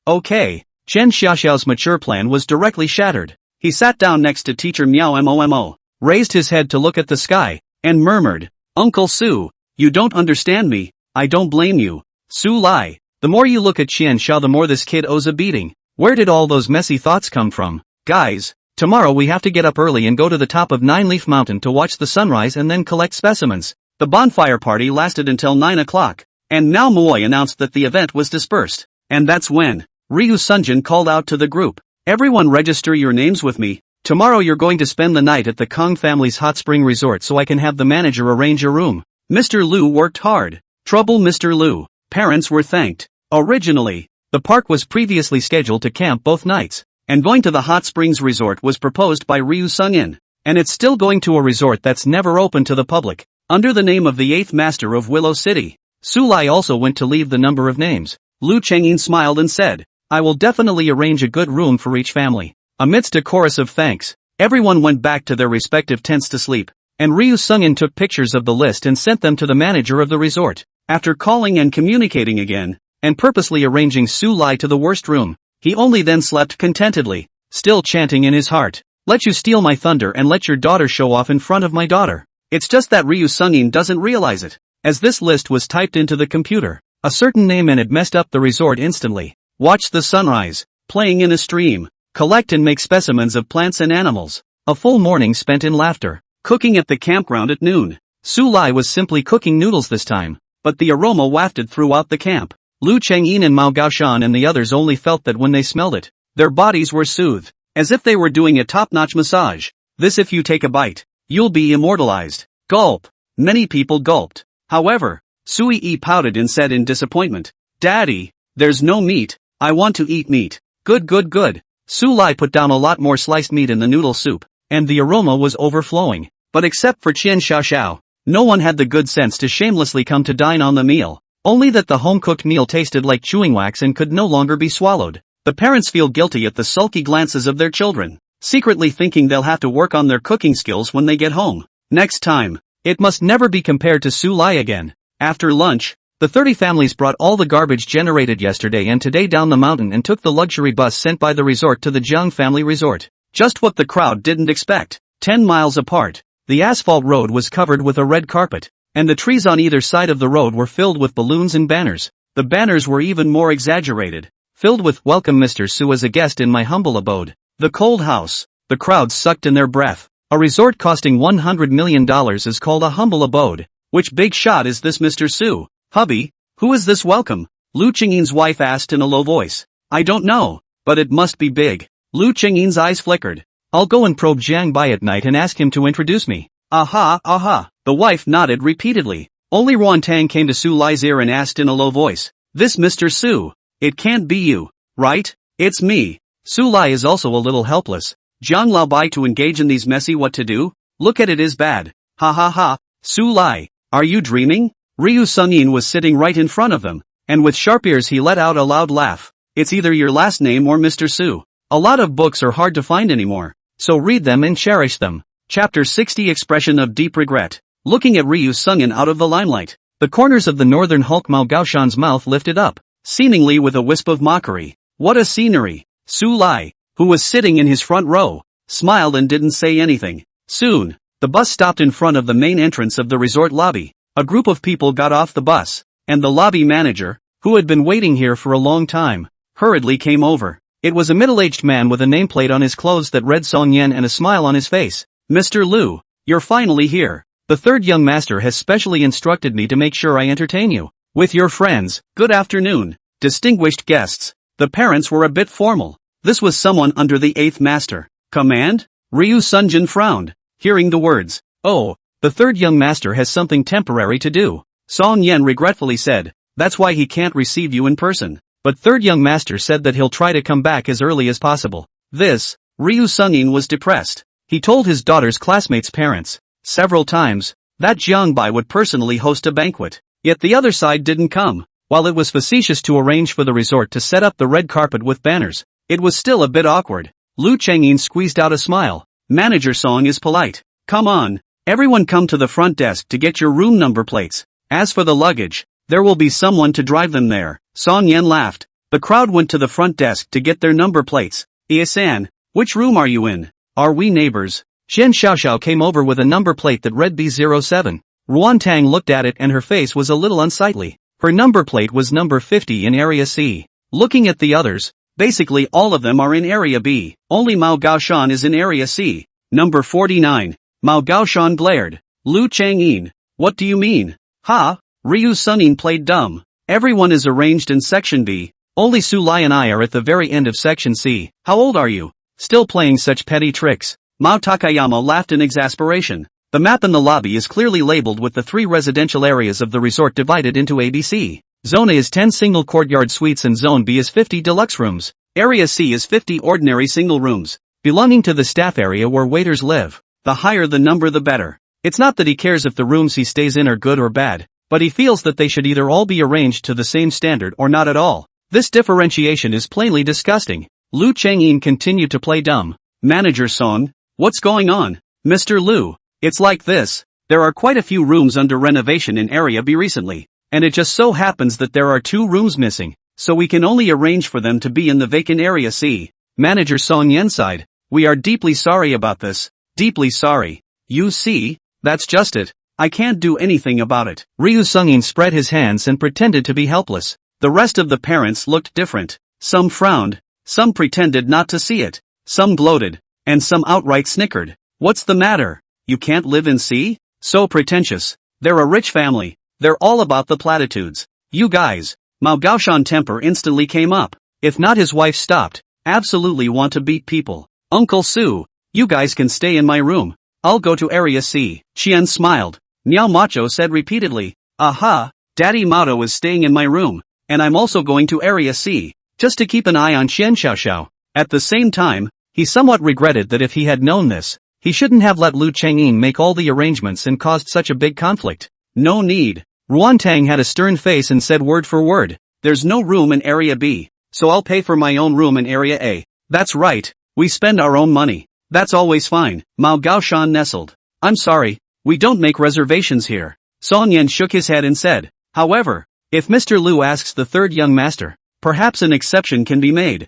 Okay. Chen Xiaoxiao's mature plan was directly shattered. He sat down next to teacher Miao Mo, raised his head to look at the sky, and murmured, Uncle Su, you don't understand me, I don't blame you. Su Lai, the more you look at Qian Xiao the more this kid owes a beating. Where did all those messy thoughts come from? Guys, tomorrow we have to get up early and go to the top of Nine Leaf Mountain to watch the sunrise and then collect specimens. The bonfire party lasted until 9 o'clock, and now Moy announced that the event was dispersed. And that's when Ryu Sunjin called out to the group. Everyone register your names with me. Tomorrow you're going to spend the night at the Kong family's hot spring resort so I can have the manager arrange a room. Mr. Liu worked hard. Trouble Mr. Liu. Parents were thanked. Originally, the park was previously scheduled to camp both nights, and going to the hot springs resort was proposed by Ryu Sungin. And it's still going to a resort that's never open to the public, under the name of the 8th Master of Willow City. Su Lai also went to leave the number of names. Lu Chengyin smiled and said, I will definitely arrange a good room for each family. Amidst a chorus of thanks, everyone went back to their respective tents to sleep, and Ryu Sungin took pictures of the list and sent them to the manager of the resort. After calling and communicating again, and purposely arranging Su Lai to the worst room, he only then slept contentedly, still chanting in his heart, Let you steal my thunder and let your daughter show off in front of my daughter. It's just that Ryu Sungin doesn't realize it. As this list was typed into the computer, a certain name and it messed up the resort instantly. Watch the sunrise, playing in a stream, collect and make specimens of plants and animals. A full morning spent in laughter, cooking at the campground at noon. Su Lai was simply cooking noodles this time, but the aroma wafted throughout the camp. Lu Chengyin and Mao Gaoshan and the others only felt that when they smelled it, their bodies were soothed, as if they were doing a top-notch massage. This if you take a bite, you'll be immortalized. Gulp. Many people gulped. However, Sui Yi pouted and said in disappointment, Daddy, there's no meat, I want to eat meat. Good. Su Lai put down a lot more sliced meat in the noodle soup, and the aroma was overflowing. But except for Qian Xiaoxiao, no one had the good sense to shamelessly come to dine on the meal. Only that the home-cooked meal tasted like chewing wax and could no longer be swallowed. The parents feel guilty at the sulky glances of their children, secretly thinking they'll have to work on their cooking skills when they get home. Next time, it must never be compared to Su Lai again. After lunch, the 30 families brought all the garbage generated yesterday and today down the mountain and took the luxury bus sent by the resort to the Jiang family resort. Just what the crowd didn't expect. 10 miles apart, the asphalt road was covered with a red carpet, and the trees on either side of the road were filled with balloons and banners. The banners were even more exaggerated, filled with "Welcome Mr. Su as a guest in my humble abode." The cold house. The crowd sucked in their breath. A resort costing $100 million is called a humble abode. Which big shot is this Mr. Su? Hubby, who is this welcome? Lu Chengyin's wife asked in a low voice. I don't know, but it must be big. Lu Chengyin's eyes flickered. I'll go and probe Jiang Bai at night and ask him to introduce me. Aha. The wife nodded repeatedly. Only Ruan Tang came to Su Lai's ear and asked in a low voice. This Mr. Su? It can't be you, right? It's me. Su Lai is also a little helpless. Jiang Lao Bai to engage in these messy what to do? Look at it is bad. Ha. Su Lai, are you dreaming? Ryu Sungin was sitting right in front of them, and with sharp ears he let out a loud laugh. It's either your last name or Mr. Su. A lot of books are hard to find anymore, so read them and cherish them. Chapter 60 Expression of Deep Regret. Looking at Ryu Sungin out of the limelight, the corners of the northern Hulk Mao Gaoshan's mouth lifted up, seemingly with a wisp of mockery. What a scenery! Su Lai, who was sitting in his front row, smiled and didn't say anything. Soon, the bus stopped in front of the main entrance of the resort lobby. A group of people got off the bus, and the lobby manager, who had been waiting here for a long time, hurriedly came over. It was a middle-aged man with a nameplate on his clothes that read Song Yen and a smile on his face. Mr. Lu, you're finally here. The third young master has specially instructed me to make sure I entertain you. With your friends, good afternoon, distinguished guests. The parents were a bit formal. This was someone under the eighth master. Command? Ryu Sunjin frowned, hearing the words. Oh, the third young master has something temporary to do. Song Yen regretfully said, that's why he can't receive you in person. But third young master said that he'll try to come back as early as possible. Ryu Sungin was depressed. He told his daughter's classmates' parents, several times, that Jiang Bai would personally host a banquet. Yet the other side didn't come. While it was facetious to arrange for the resort to set up the red carpet with banners, it was still a bit awkward. Lu Chengyin squeezed out a smile. Manager Song is polite. Come on, everyone come to the front desk to get your room number plates. As for the luggage, there will be someone to drive them there. Song Yen laughed. The crowd went to the front desk to get their number plates. Ia-san, which room are you in? Are we neighbors? Xian Xiaoxiao came over with a number plate that read B07. Ruan Tang looked at it and her face was a little unsightly. Her number plate was number 50 in Area C. Looking at the others, basically all of them are in Area B. Only Mao Gaoshan is in Area C. Number 49. Mao Gaoshan glared. Lu Changyin, what do you mean? Ha? Ryu Sunin played dumb. Everyone is arranged in Section B. Only Su Lai and I are at the very end of Section C. How old are you? Still playing such petty tricks? Mao Takayama laughed in exasperation. The map in the lobby is clearly labeled with the 3 residential areas of the resort divided into ABC. Zone A is 10 single courtyard suites and Zone B is 50 deluxe rooms. Area C is 50 ordinary single rooms, belonging to the staff area where waiters live. The higher the number the better. It's not that he cares if the rooms he stays in are good or bad, but he feels that they should either all be arranged to the same standard or not at all. This differentiation is plainly disgusting. Lu Chengyin continued to play dumb. Manager Song, what's going on? Mr. Lu, it's like this. There are quite a few rooms under renovation in Area B recently, and it just so happens that there are 2 rooms missing, so we can only arrange for them to be in the vacant Area C. Manager Song Yen sighed. We are deeply sorry about this. Deeply sorry. You see, that's just it. I can't do anything about it. Ryu Sungin spread his hands and pretended to be helpless. The rest of the parents looked different. Some frowned, some pretended not to see it, some gloated, and some outright snickered. What's the matter? You can't live in sea? So pretentious. They're a rich family. They're all about the platitudes. You guys. Mao Gaoshan temper instantly came up. If not, his wife stopped. Absolutely want to beat people. Uncle Su, you guys can stay in my room. I'll go to Area C. Qian smiled. Niao Macho said repeatedly. Aha, Daddy Mato is staying in my room, and I'm also going to Area C, just to keep an eye on Qian Xiaoxiao. At the same time, he somewhat regretted that if he had known this, he shouldn't have let Lu Chengyin make all the arrangements and caused such a big conflict. No need. Ruantang had a stern face and said word for word, there's no room in Area B, so I'll pay for my own room in Area A. That's right, we spend our own money. That's always fine. Mao Gaoshan nestled. I'm sorry, we don't make reservations here. Song Yan shook his head and said, however, if Mr. Lu asks the third young master, perhaps an exception can be made.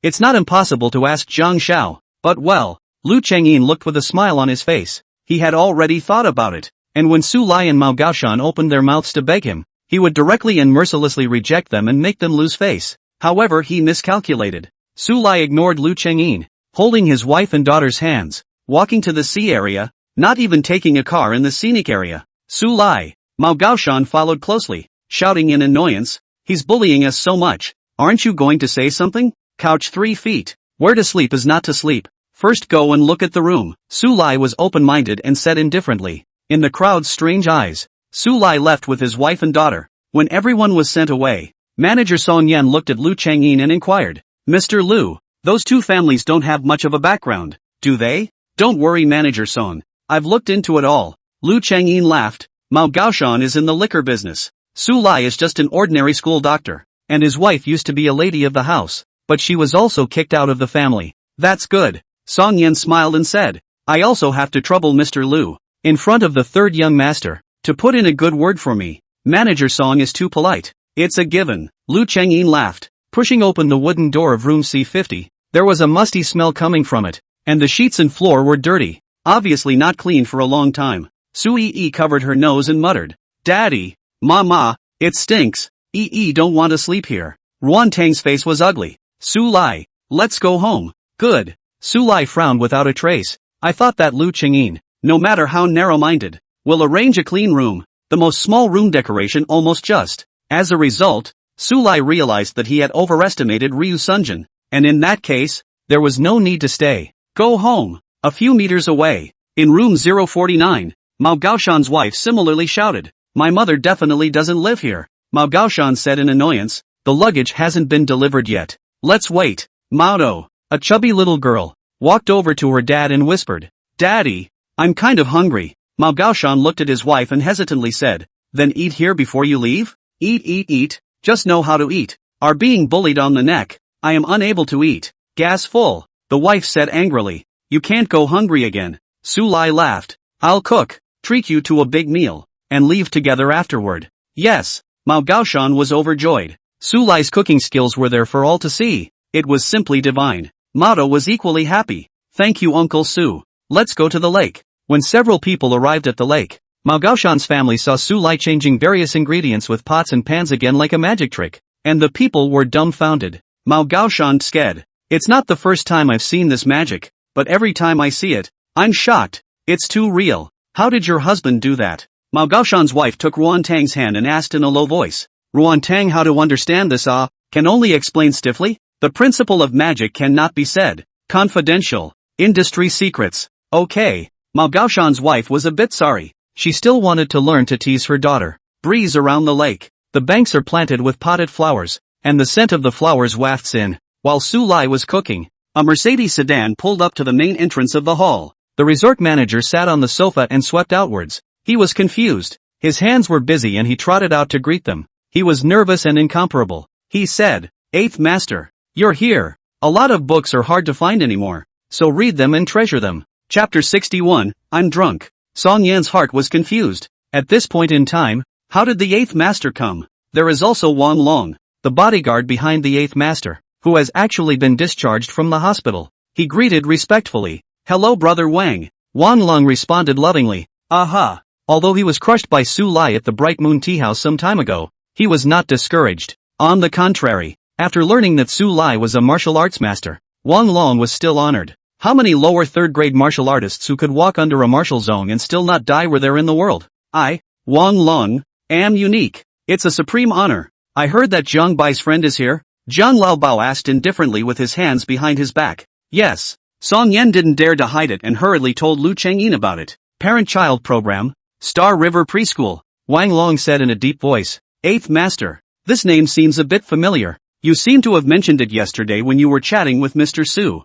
It's not impossible to ask Zhang Xiao, but well, Lu Chengyin looked with a smile on his face. He had already thought about it, and when Su Lai and Mao Gaoshan opened their mouths to beg him, he would directly and mercilessly reject them and make them lose face. However, he miscalculated. Su Lai ignored Lu Chengyin, holding his wife and daughter's hands, walking to the sea area, not even taking a car in the scenic area. Su Lai, Mao Gaoshan followed closely, shouting in annoyance, he's bullying us so much. Aren't you going to say something? Couch 3 feet. Where to sleep is not to sleep. First go and look at the room. Su Lai was open-minded and said indifferently. In the crowd's strange eyes, Su Lai left with his wife and daughter. When everyone was sent away, manager Song Yan looked at Lu Chengyin and inquired, Mr. Lu, those two families don't have much of a background, do they? Don't worry, Manager Song. I've looked into it all. Lu Chengyin laughed. Mao Gaoshan is in the liquor business. Su Lai is just an ordinary school doctor, and his wife used to be a lady of the house, but she was also kicked out of the family. That's good. Song Yan smiled and said, I also have to trouble Mr. Lu, in front of the third young master, to put in a good word for me. Manager Song is too polite. It's a given. Lu Chengyin laughed, pushing open the wooden door of room C50. There was a musty smell coming from it, and the sheets and floor were dirty, obviously not cleaned for a long time. Su Yi covered her nose and muttered, Daddy, Mama, it stinks. Yi don't want to sleep here. Ruan Tang's face was ugly. Su Lai, let's go home. Good. Su Lai frowned without a trace. I thought that Lu Chengyin, no matter how narrow-minded, will arrange a clean room, the most small room decoration almost just. As a result, Su Lai realized that he had overestimated Ryu Sunjin, and in that case, there was no need to stay. Go home. A few meters away, in room 049, Mao Gaoshan's wife similarly shouted, My mother definitely doesn't live here. Mao Gaoshan said in annoyance, the luggage hasn't been delivered yet. Let's wait. Maodo, a chubby little girl, walked over to her dad and whispered, Daddy, I'm kind of hungry. Mao Gaoshan looked at his wife and hesitantly said, Then eat here before you leave? Eat. Just know how to eat. Are being bullied on the neck. I am unable to eat. Gas full. The wife said angrily. You can't go hungry again. Su Lai laughed. I'll cook, treat you to a big meal, and leave together afterward. Yes. Mao Gaoshan was overjoyed. Su Lai's cooking skills were there for all to see. It was simply divine. Mato was equally happy. Thank you, Uncle Su. Let's go to the lake. When several people arrived at the lake, Mao Gaoshan's family saw Su Lai changing various ingredients with pots and pans again like a magic trick, and the people were dumbfounded. Mao Gaoshan said, It's not the first time I've seen this magic, but every time I see it, I'm shocked. It's too real. How did your husband do that? Mao Gaoshan's wife took Ruan Tang's hand and asked in a low voice. Ruan Tang, how to understand this? Can only explain stiffly. The principle of magic cannot be said. Confidential. Industry secrets. Okay. Mao Gaoshan's wife was a bit sorry. She still wanted to learn to tease her daughter. Breeze around the lake. The banks are planted with potted flowers, and the scent of the flowers wafts in. While Su Lai was cooking, a Mercedes sedan pulled up to the main entrance of the hall. The resort manager sat on the sofa and swept outwards. He was confused. His hands were busy and he trotted out to greet them. He was nervous and incomparable. He said, Eighth Master, you're here. A lot of books are hard to find anymore, so read them and treasure them. Chapter 61, I'm drunk. Song Yan's heart was confused. At this point in time, how did the Eighth Master come? There is also Wang Long, the bodyguard behind the Eighth Master, who has actually been discharged from the hospital. he greeted respectfully. "Hello brother Wang." Wang Long responded lovingly. "Aha." Although he was crushed by Su Lai at the Bright Moon Tea House some time ago, he was not discouraged. On the contrary, after learning that Su Lai was a martial arts master, Wang Long was still honored. How many lower third-grade martial artists who could walk under a martial zone and still not die were there in the world? I, Wang Long, am unique. It's a supreme honor. I heard that Zhang Bai's friend is here? Zhang Laobao asked indifferently with his hands behind his back. Yes. Song Yan didn't dare to hide it and hurriedly told Lu Chengyin about it. Parent-child program, Star River Preschool, Wang Long said in a deep voice. Eighth Master. This name seems a bit familiar. You seem to have mentioned it yesterday when you were chatting with Mr. Su.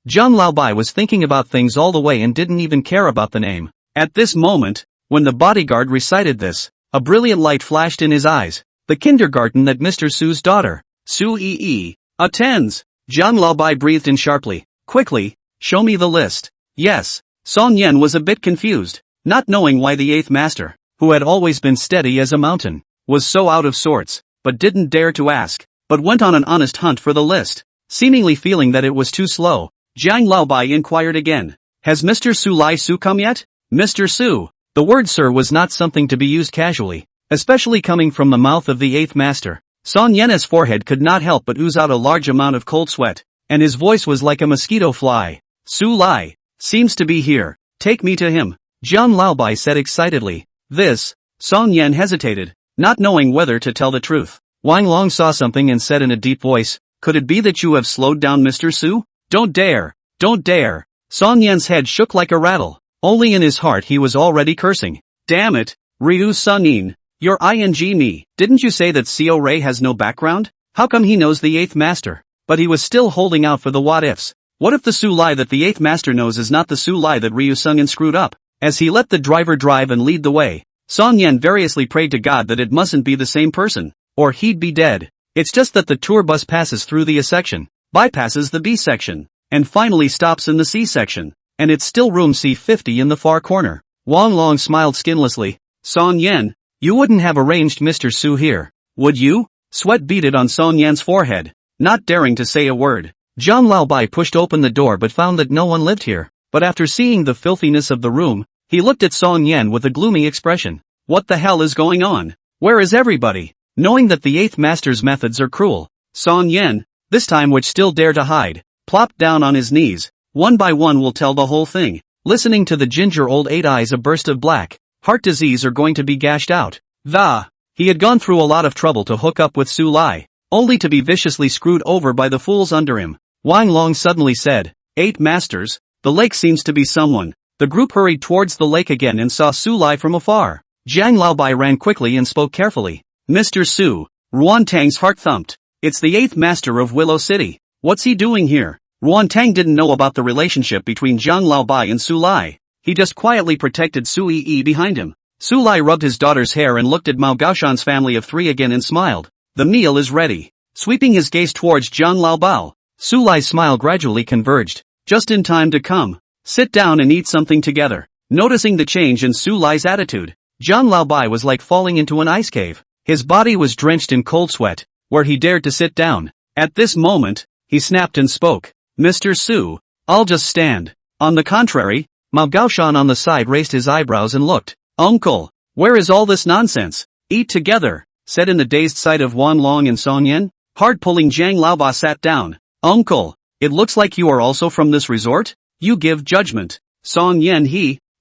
Zhang Laobai was thinking about things all the way and didn't even care about the name. At this moment, when the bodyguard recited this, a brilliant light flashed in his eyes. The kindergarten that Mr. Su's daughter, Su Yi, attends. Zhang Laobai breathed in sharply. Quickly, show me the list. Yes. Song Yan was a bit confused, not knowing why the eighth master, who had always been steady as a mountain, was so out of sorts, but didn't dare to ask, but went on an honest hunt for the list. Seemingly feeling that it was too slow, Zhang Laobai inquired again. Has Mr. Su Lai Su come yet? Mr. Su. The word sir was not something to be used casually, especially coming from the mouth of the eighth master. Song Yan's forehead could not help but ooze out a large amount of cold sweat, and his voice was like a mosquito fly. Su Lai seems to be here. Take me to him, Zhang Laobai said excitedly. This, Song Yan hesitated, not knowing whether to tell the truth. Wang Long saw something and said in a deep voice, could it be that you have slowed down Mr. Su? Don't dare, don't dare. Song Yan's head shook like a rattle. Only in his heart he was already cursing. Damn it, Ryu Sun-in, you're ing me. Didn't you say that Seo Ray has no background? How come he knows the eighth master? But he was still holding out for the what-ifs. What if the Su Lai that the eighth master knows is not the Su Lai that Ryu Sun-in screwed up? As he let the driver drive and lead the way, Song Yan variously prayed to God that it mustn't be the same person, or he'd be dead. It's just that the tour bus passes through the A section, bypasses the B section, and finally stops in the C section, and it's still room C50 in the far corner. Wang Long smiled skinlessly. Song Yan, you wouldn't have arranged Mr. Su here, would you? Sweat beaded on Song Yan's forehead, not daring to say a word. Zhang Laobai pushed open the door but found that no one lived here, but after seeing the filthiness of the room, he looked at Song Yan with a gloomy expression. What the hell is going on? Where is everybody? Knowing that the eighth master's methods are cruel, Song Yan, this time which still dare to hide, plopped down on his knees. One by one will tell the whole thing. Listening to the ginger old eight eyes, a burst of black heart disease are going to be gashed out. He had gone through a lot of trouble to hook up with Su Lai, only to be viciously screwed over by the fools under him. Wang Long suddenly said, Eight masters, the lake seems to be someone. The group hurried towards the lake again and saw Su Lai from afar. Zhang Laobai ran quickly and spoke carefully. Mr. Su. Ruan Tang's heart thumped. It's the eighth master of Willow City. What's he doing here? Ruan Tang didn't know about the relationship between Zhang Laobai and Su Lai. He just quietly protected Su Yi behind him. Su Lai rubbed his daughter's hair and looked at Mao Gaoshan's family of three again and smiled. The meal is ready. Sweeping his gaze towards Zhang Laobao, Su Lai's smile gradually converged. Just in time to come. Sit down and eat something together. Noticing the change in Su Lai's attitude, Zhang Laobai was like falling into an ice cave. His body was drenched in cold sweat, where he dared to sit down. At this moment, he snapped and spoke. Mr. Su, I'll just stand. On the contrary, Mao Gaoshan on the side raised his eyebrows and looked. Uncle, where is all this nonsense? Eat together, said in the dazed sight of Wan Long and Song Yan. Hard-pulling Zhang Laoba sat down. Uncle, it looks like you are also from this resort? You give judgment. Song Yan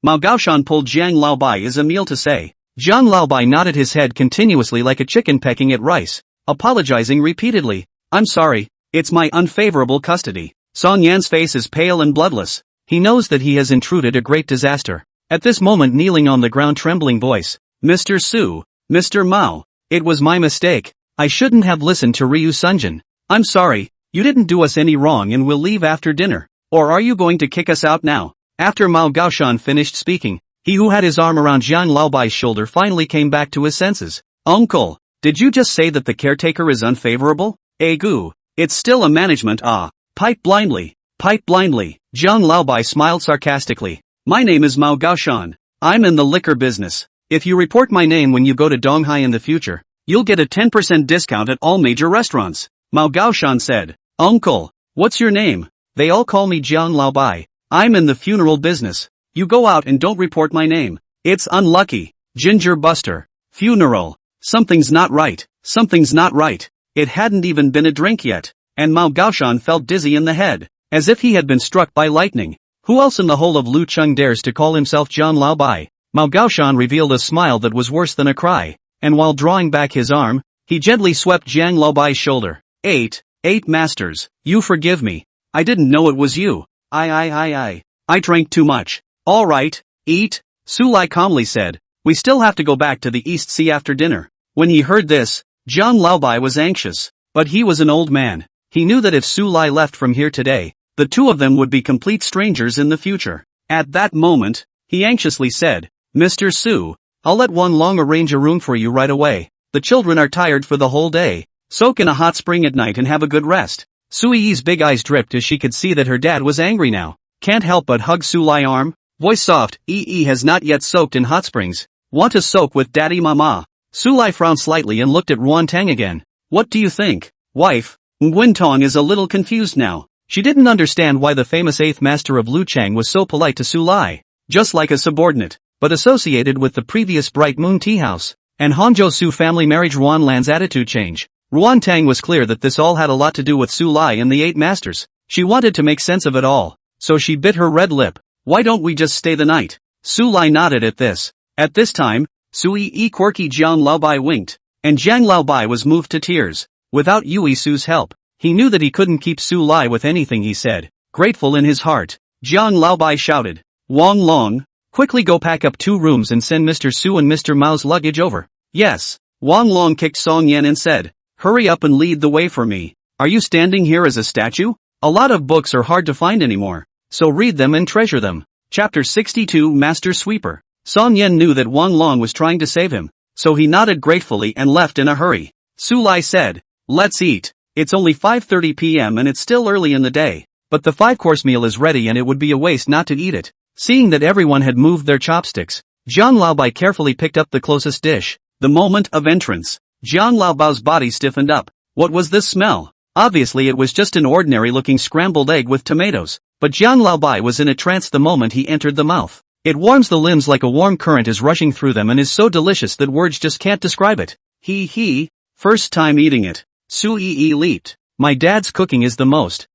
Mao Gaoshan pulled Zhang Laobai as a meal to say. Zhang Laobai nodded his head continuously like a chicken pecking at rice, apologizing repeatedly. I'm sorry, it's my unfavorable custody. Song Yan's face is pale and bloodless. He knows that he has intruded a great disaster. At this moment, kneeling on the ground, trembling voice. Mr. Su, Mr. Mao, it was my mistake. I shouldn't have listened to Ryu Sunjin. I'm sorry, you didn't do us any wrong and we'll leave after dinner. Or are you going to kick us out now? After Mao Gaoshan finished speaking, he who had his arm around Zhang Laobai's shoulder finally came back to his senses. Uncle, did you just say that the caretaker is unfavorable? Egu, it's still a management Pipe blindly. Zhang Laobai smiled sarcastically. My name is Mao Gaoshan. I'm in the liquor business. If you report my name when you go to Donghai in the future, you'll get a 10% discount at all major restaurants. Mao Gaoshan said. Uncle, what's your name? They all call me Jiang Laobai. I'm in the funeral business. You go out and don't report my name. It's unlucky. Ginger Buster. Funeral. Something's not right. Something's not right. It hadn't even been a drink yet, and Mao Gaoshan felt dizzy in the head, as if he had been struck by lightning. Who else in the whole of Lucheng dares to call himself Jiang Laobai? Mao Gaoshan revealed a smile that was worse than a cry, and while drawing back his arm, he gently swept Jiang Laobai's shoulder. Eight masters, you forgive me. I didn't know it was you. I drank too much. All right, eat, Su Lai calmly said. We still have to go back to the East Sea after dinner. When he heard this, Jiang Laobai was anxious, but he was an old man. He knew that if Su Lai left from here today, the two of them would be complete strangers in the future. At that moment, he anxiously said, Mr. Su, I'll let Wang Long arrange a room for you right away. The children are tired for the whole day. Soak in a hot spring at night and have a good rest. Su Yi's big eyes dripped as she could see that her dad was angry now. Can't help but hug Su Lai's arm. Voice soft, Yi has not yet soaked in hot springs. Want to soak with daddy mama? Su Lai frowned slightly and looked at Ruan Tang again. What do you think, wife? Nguyen Tong is a little confused now. She didn't understand why the famous 8th master of Lucheng was so polite to Su Lai. Just like a subordinate, but associated with the previous Bright Moon Tea House. And Hangzhou Su family marriage. Ruan Lan's attitude change. Ruan Tang was clear that this all had a lot to do with Su Lai and the 8 masters. She wanted to make sense of it all, so she bit her red lip. Why don't we just stay the night? Su Lai nodded at this. At this time, Su Yi quirky Jiang Laobai winked, and Jiang Laobai was moved to tears. Without Yui Su's help, he knew that he couldn't keep Su Lai with anything he said. Grateful in his heart, Jiang Laobai shouted, Wang Long, quickly go pack up 2 rooms and send Mr. Su and Mr. Mao's luggage over. Yes. Wang Long kicked Song Yan and said, hurry up and lead the way for me. Are you standing here as a statue? A lot of books are hard to find anymore, so read them and treasure them. Chapter 62 Master Sweeper. Song Yan knew that Wang Long was trying to save him, so he nodded gratefully and left in a hurry. Su Lai said, let's eat. It's only 5:30 p.m. and it's still early in the day, but the 5-course meal is ready and it would be a waste not to eat it. Seeing that everyone had moved their chopsticks, Jiang Laobai carefully picked up the closest dish. The moment of entrance, Jiang Laobai's body stiffened up. What was this smell? Obviously it was just an ordinary-looking scrambled egg with tomatoes, but Jiang Laobai was in a trance the moment he entered the mouth. It warms the limbs like a warm current is rushing through them and is so delicious that words just can't describe it. First time eating it. Su Yi leaped. My dad's cooking is the most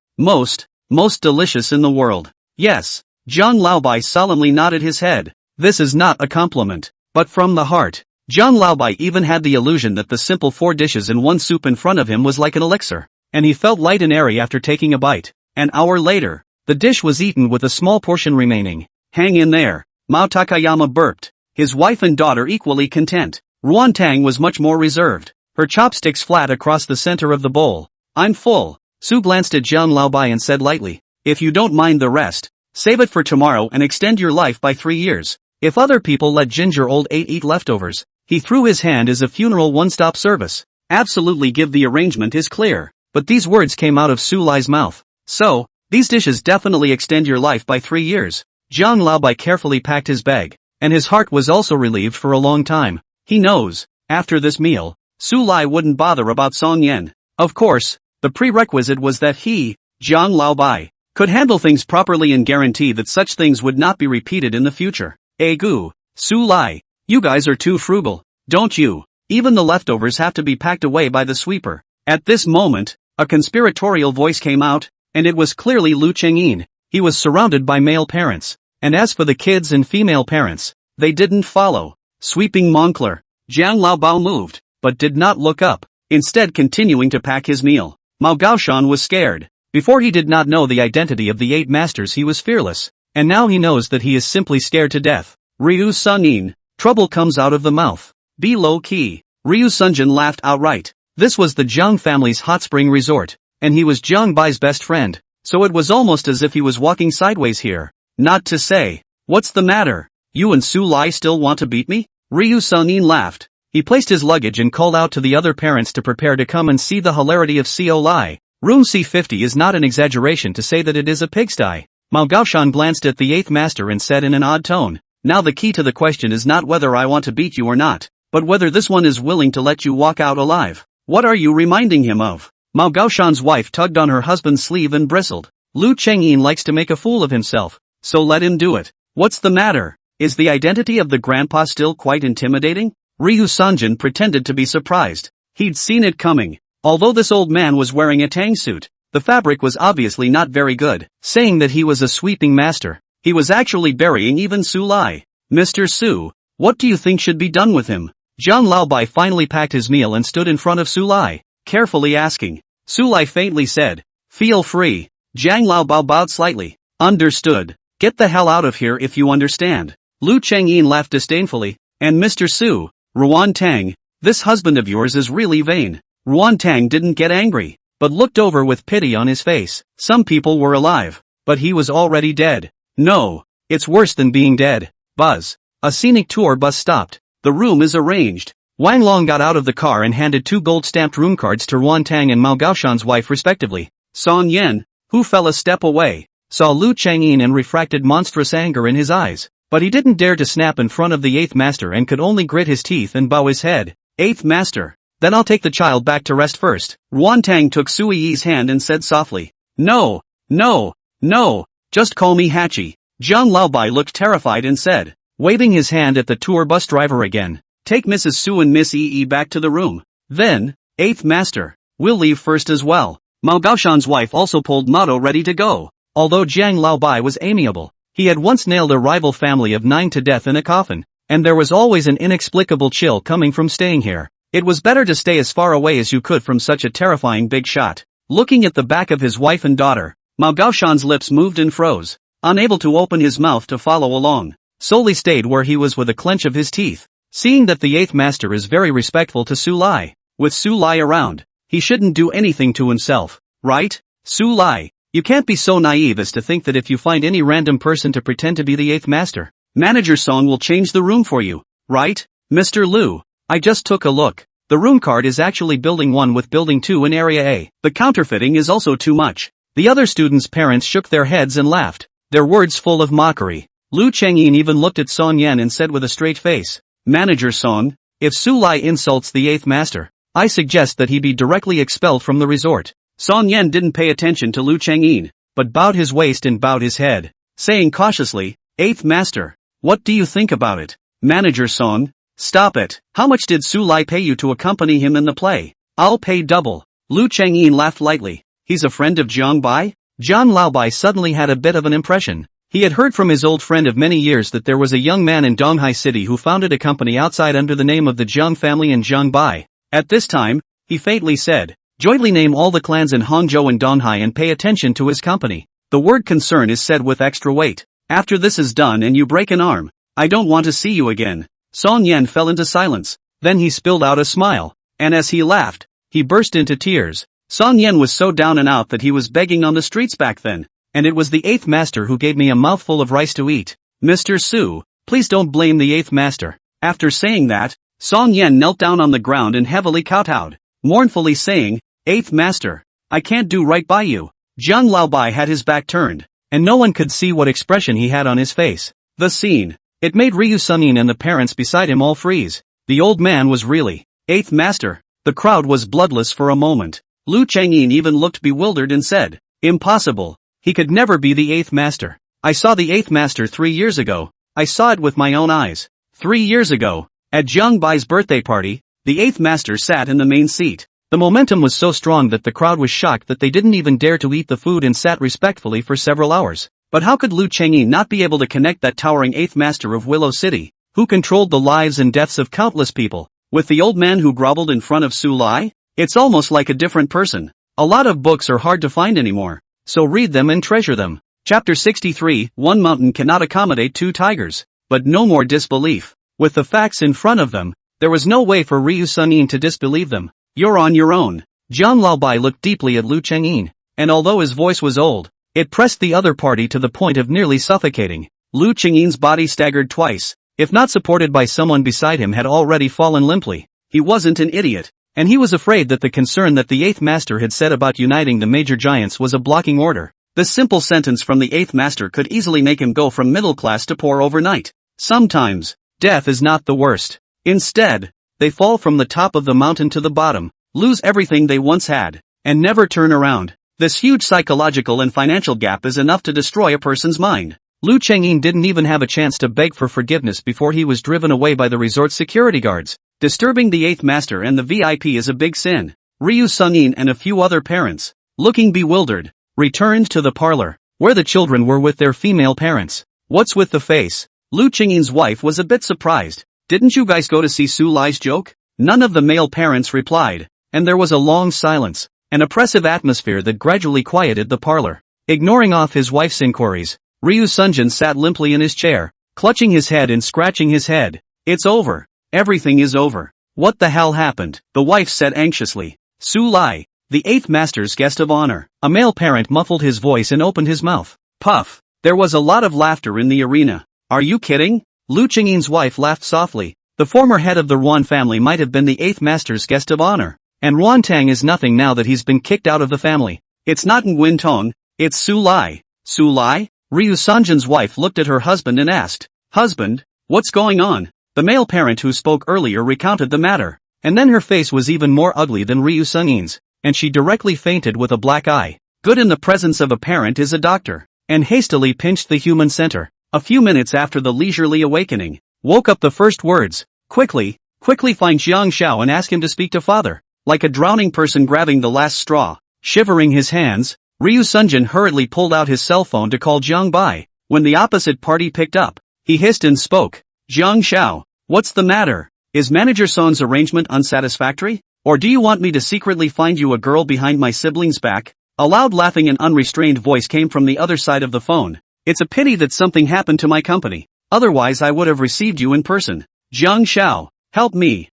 delicious in the world. Yes. Jiang Laobai solemnly nodded his head. This is not a compliment, but from the heart. Jiang Laobai even had the illusion that the simple 4 dishes and 1 soup in front of him was like an elixir, and he felt light and airy after taking a bite. An hour later, the dish was eaten with a small portion remaining. Hang in there. Mao Takayama burped, his wife and daughter equally content. Ruan Tang was much more reserved, her chopsticks flat across the center of the bowl. I'm full. Su glanced at Jiang Laobai and said lightly, if you don't mind the rest, save it for tomorrow and extend your life by 3 years. If other people let Ginger Old 8 eat leftovers, he threw his hand as a funeral one-stop service. Absolutely give the arrangement is clear, but these words came out of Su Lai's mouth. So, these dishes definitely extend your life by 3 years. Jiang Laobai carefully packed his bag, and his heart was also relieved for a long time. He knows, after this meal, Su Lai wouldn't bother about Song Yan. Of course, the prerequisite was that he, Jiang Laobai, could handle things properly and guarantee that such things would not be repeated in the future. Gu, Su Lai, you guys are too frugal, don't you? Even the leftovers have to be packed away by the sweeper. At this moment, a conspiratorial voice came out, and it was clearly Lu Chengyin. He was surrounded by male parents, and as for the kids and female parents, they didn't follow. Sweeping Moncler, Jiang Laobao moved, but did not look up, instead continuing to pack his meal. Mao Gaoshan was scared. Before he did not know the identity of the 8 masters he was fearless, and now he knows that he is simply scared to death. Ryu Sunyin, trouble comes out of the mouth. Be low-key. Ryu Sunjin laughed outright. This was the Jiang family's hot spring resort, and he was Jiang Bai's best friend, so it was almost as if he was walking sideways here. Not to say, what's the matter? You and Su Lai still want to beat me? Ryu Sunyin laughed. He placed his luggage and called out to the other parents to prepare to come and see the hilarity of Co Lai. Room C50 is not an exaggeration to say that it is a pigsty. Mao Gaoshan glanced at the 8th master and said in an odd tone, now the key to the question is not whether I want to beat you or not, but whether this one is willing to let you walk out alive. What are you reminding him of? Mao Gaoshan's wife tugged on her husband's sleeve and bristled. Lu Chengyin likes to make a fool of himself, so let him do it. What's the matter? Is the identity of the grandpa still quite intimidating? Ryu Sanjin pretended to be surprised. He'd seen it coming. Although this old man was wearing a tang suit, the fabric was obviously not very good. Saying that he was a sweeping master, he was actually burying even Su Lai. Mr. Su, what do you think should be done with him? Zhang Laobai finally packed his meal and stood in front of Su Lai, carefully asking. Su Lai faintly said, "Feel free." Zhang Laobao bowed slightly. "Understood. Get the hell out of here if you understand." Lu Chengyin laughed disdainfully. "And Mr. Su, Ruan Tang, this husband of yours is really vain." Ruan Tang didn't get angry, but looked over with pity on his face. Some people were alive, but he was already dead. No, it's worse than being dead. Buzz. A scenic tour bus stopped. The room is arranged. Wang Long got out of the car and handed 2 gold-stamped room cards to Ruan Tang and Mao Gaoshan's wife respectively. Song Yan, who fell a step away, saw Lu Chengyin and refracted monstrous anger in his eyes. But he didn't dare to snap in front of the 8th master and could only grit his teeth and bow his head. "8th master, then I'll take the child back to rest first." Ruan Tang took Sui Yi's hand and said softly, "No, no, no, just call me Hachi." Zhang Laobai looked terrified and said, waving his hand at the tour bus driver again, "Take Mrs. Su and Miss Yi back to the room. Then, 8th master, we'll leave first as well." Mao Gaoshan's wife also pulled motto ready to go. Although Zhang Laobai was amiable, he had once nailed a rival family of 9 to death in a coffin, and there was always an inexplicable chill coming from staying here. It was better to stay as far away as you could from such a terrifying big shot. Looking at the back of his wife and daughter, Mao Gaoshan's lips moved and froze, unable to open his mouth to follow along. Solely stayed where he was with a clench of his teeth. Seeing that the 8th master is very respectful to Su Lai, with Su Lai around, he shouldn't do anything to himself, right? Su Lai, you can't be so naive as to think that if you find any random person to pretend to be the 8th master, Manager Song will change the room for you, right? Mr. Lu, I just took a look. The room card is actually Building 1 with Building 2 in Area A. The counterfeiting is also too much. The other students' parents shook their heads and laughed, their words full of mockery. Lu Chengyin even looked at Song Yan and said with a straight face, "Manager Song, if Su Lai insults the 8th master, I suggest that he be directly expelled from the resort." Song Yan didn't pay attention to Lu Chengyin, but bowed his waist and bowed his head, saying cautiously, "8th master, what do you think about it?" Manager Song, stop it. How much did Su Lai pay you to accompany him in the play? I'll pay double. Lu Chengyin laughed lightly. He's a friend of Jiang Bai? Zhang Laobai suddenly had a bit of an impression. He had heard from his old friend of many years that there was a young man in Donghai City who founded a company outside under the name of the Jiang family in Jiang Bai. At this time, he faintly said, jointly name all the clans in Hangzhou and Donghai and pay attention to his company. The word concern is said with extra weight. After this is done and you break an arm, I don't want to see you again. Song Yan fell into silence. Then he spilled out a smile, and as he laughed, he burst into tears. Song Yan was so down and out that he was begging on the streets back then, and it was the 8th master who gave me a mouthful of rice to eat. Mr. Su, please don't blame the 8th master. After saying that, Song Yan knelt down on the ground and heavily kowtowed, mournfully saying, 8th master, I can't do right by you. Zhang Laobai had his back turned, and no one could see what expression he had on his face. The scene. It made Ryu Sunin and the parents beside him all freeze. The old man was really 8th master. The crowd was bloodless for a moment. Lu Chengyin even looked bewildered and said, impossible. He could never be the 8th master. I saw the 8th master 3 years ago. I saw it with my own eyes. 3 years ago, at Jiang Bai's birthday party, the 8th master sat in the main seat. The momentum was so strong that the crowd was shocked that they didn't even dare to eat the food and sat respectfully for several hours. But how could Lu Chengyin not be able to connect that towering 8th master of Willow City, who controlled the lives and deaths of countless people, with the old man who groveled in front of Su Lai? It's almost like a different person. A lot of books are hard to find anymore, so read them and treasure them. Chapter 63, One mountain cannot accommodate 2 tigers. But no more disbelief. With the facts in front of them, there was no way for Ryu Sunin to disbelieve them. You're on your own. Zhang Laobai looked deeply at Lu Chengyin, and although his voice was old, it pressed the other party to the point of nearly suffocating. Lu Chengyin's body staggered twice, if not supported by someone beside him had already fallen limply. He wasn't an idiot, and he was afraid that the concern that the 8th master had said about uniting the major giants was a blocking order. This simple sentence from the 8th master could easily make him go from middle class to poor overnight. Sometimes, death is not the worst. Instead, they fall from the top of the mountain to the bottom, lose everything they once had, and never turn around. This huge psychological and financial gap is enough to destroy a person's mind. Lu Chengyin didn't even have a chance to beg for forgiveness before he was driven away by the resort's security guards. Disturbing the 8th master and the VIP is a big sin. Ryu Sungin and a few other parents, looking bewildered, returned to the parlor, where the children were with their female parents. What's with the face? Lu Chengyin's wife was a bit surprised. Didn't you guys go to see Su Lai's joke? None of the male parents replied, and there was a long silence, an oppressive atmosphere that gradually quieted the parlor. Ignoring off his wife's inquiries, Ryu Sunjin sat limply in his chair, clutching his head and scratching his head. It's over. Everything is over. What the hell happened? The wife said anxiously. Su Lai, the 8th master's guest of honor. A male parent muffled his voice and opened his mouth. Puff. There was a lot of laughter in the arena. Are you kidding? Lu Chengyin's wife laughed softly. The former head of the Ruan family might have been the 8th master's guest of honor. And Ruan Tang is nothing now that he's been kicked out of the family. It's not Nguyen Tong, it's Su Lai. Su Lai? Ryu Sanjin's wife looked at her husband and asked, Husband, what's going on? The male parent who spoke earlier recounted the matter. And then her face was even more ugly than Ryu Sungin's, and she directly fainted with a black eye. Good in the presence of a parent is a doctor. And hastily pinched the human center. A few minutes after the leisurely awakening, woke up the first words. Quickly find Jiang Xiao and ask him to speak to father. Like a drowning person grabbing the last straw, shivering his hands, Ryu Sunjin hurriedly pulled out his cell phone to call Jiang Bai. When the opposite party picked up, he hissed and spoke. Jiang Xiao, what's the matter? Is Manager Son's arrangement unsatisfactory? Or do you want me to secretly find you a girl behind my sibling's back? A loud laughing and unrestrained voice came from the other side of the phone. It's a pity that something happened to my company. Otherwise I would have received you in person. Jiang Xiao, help me.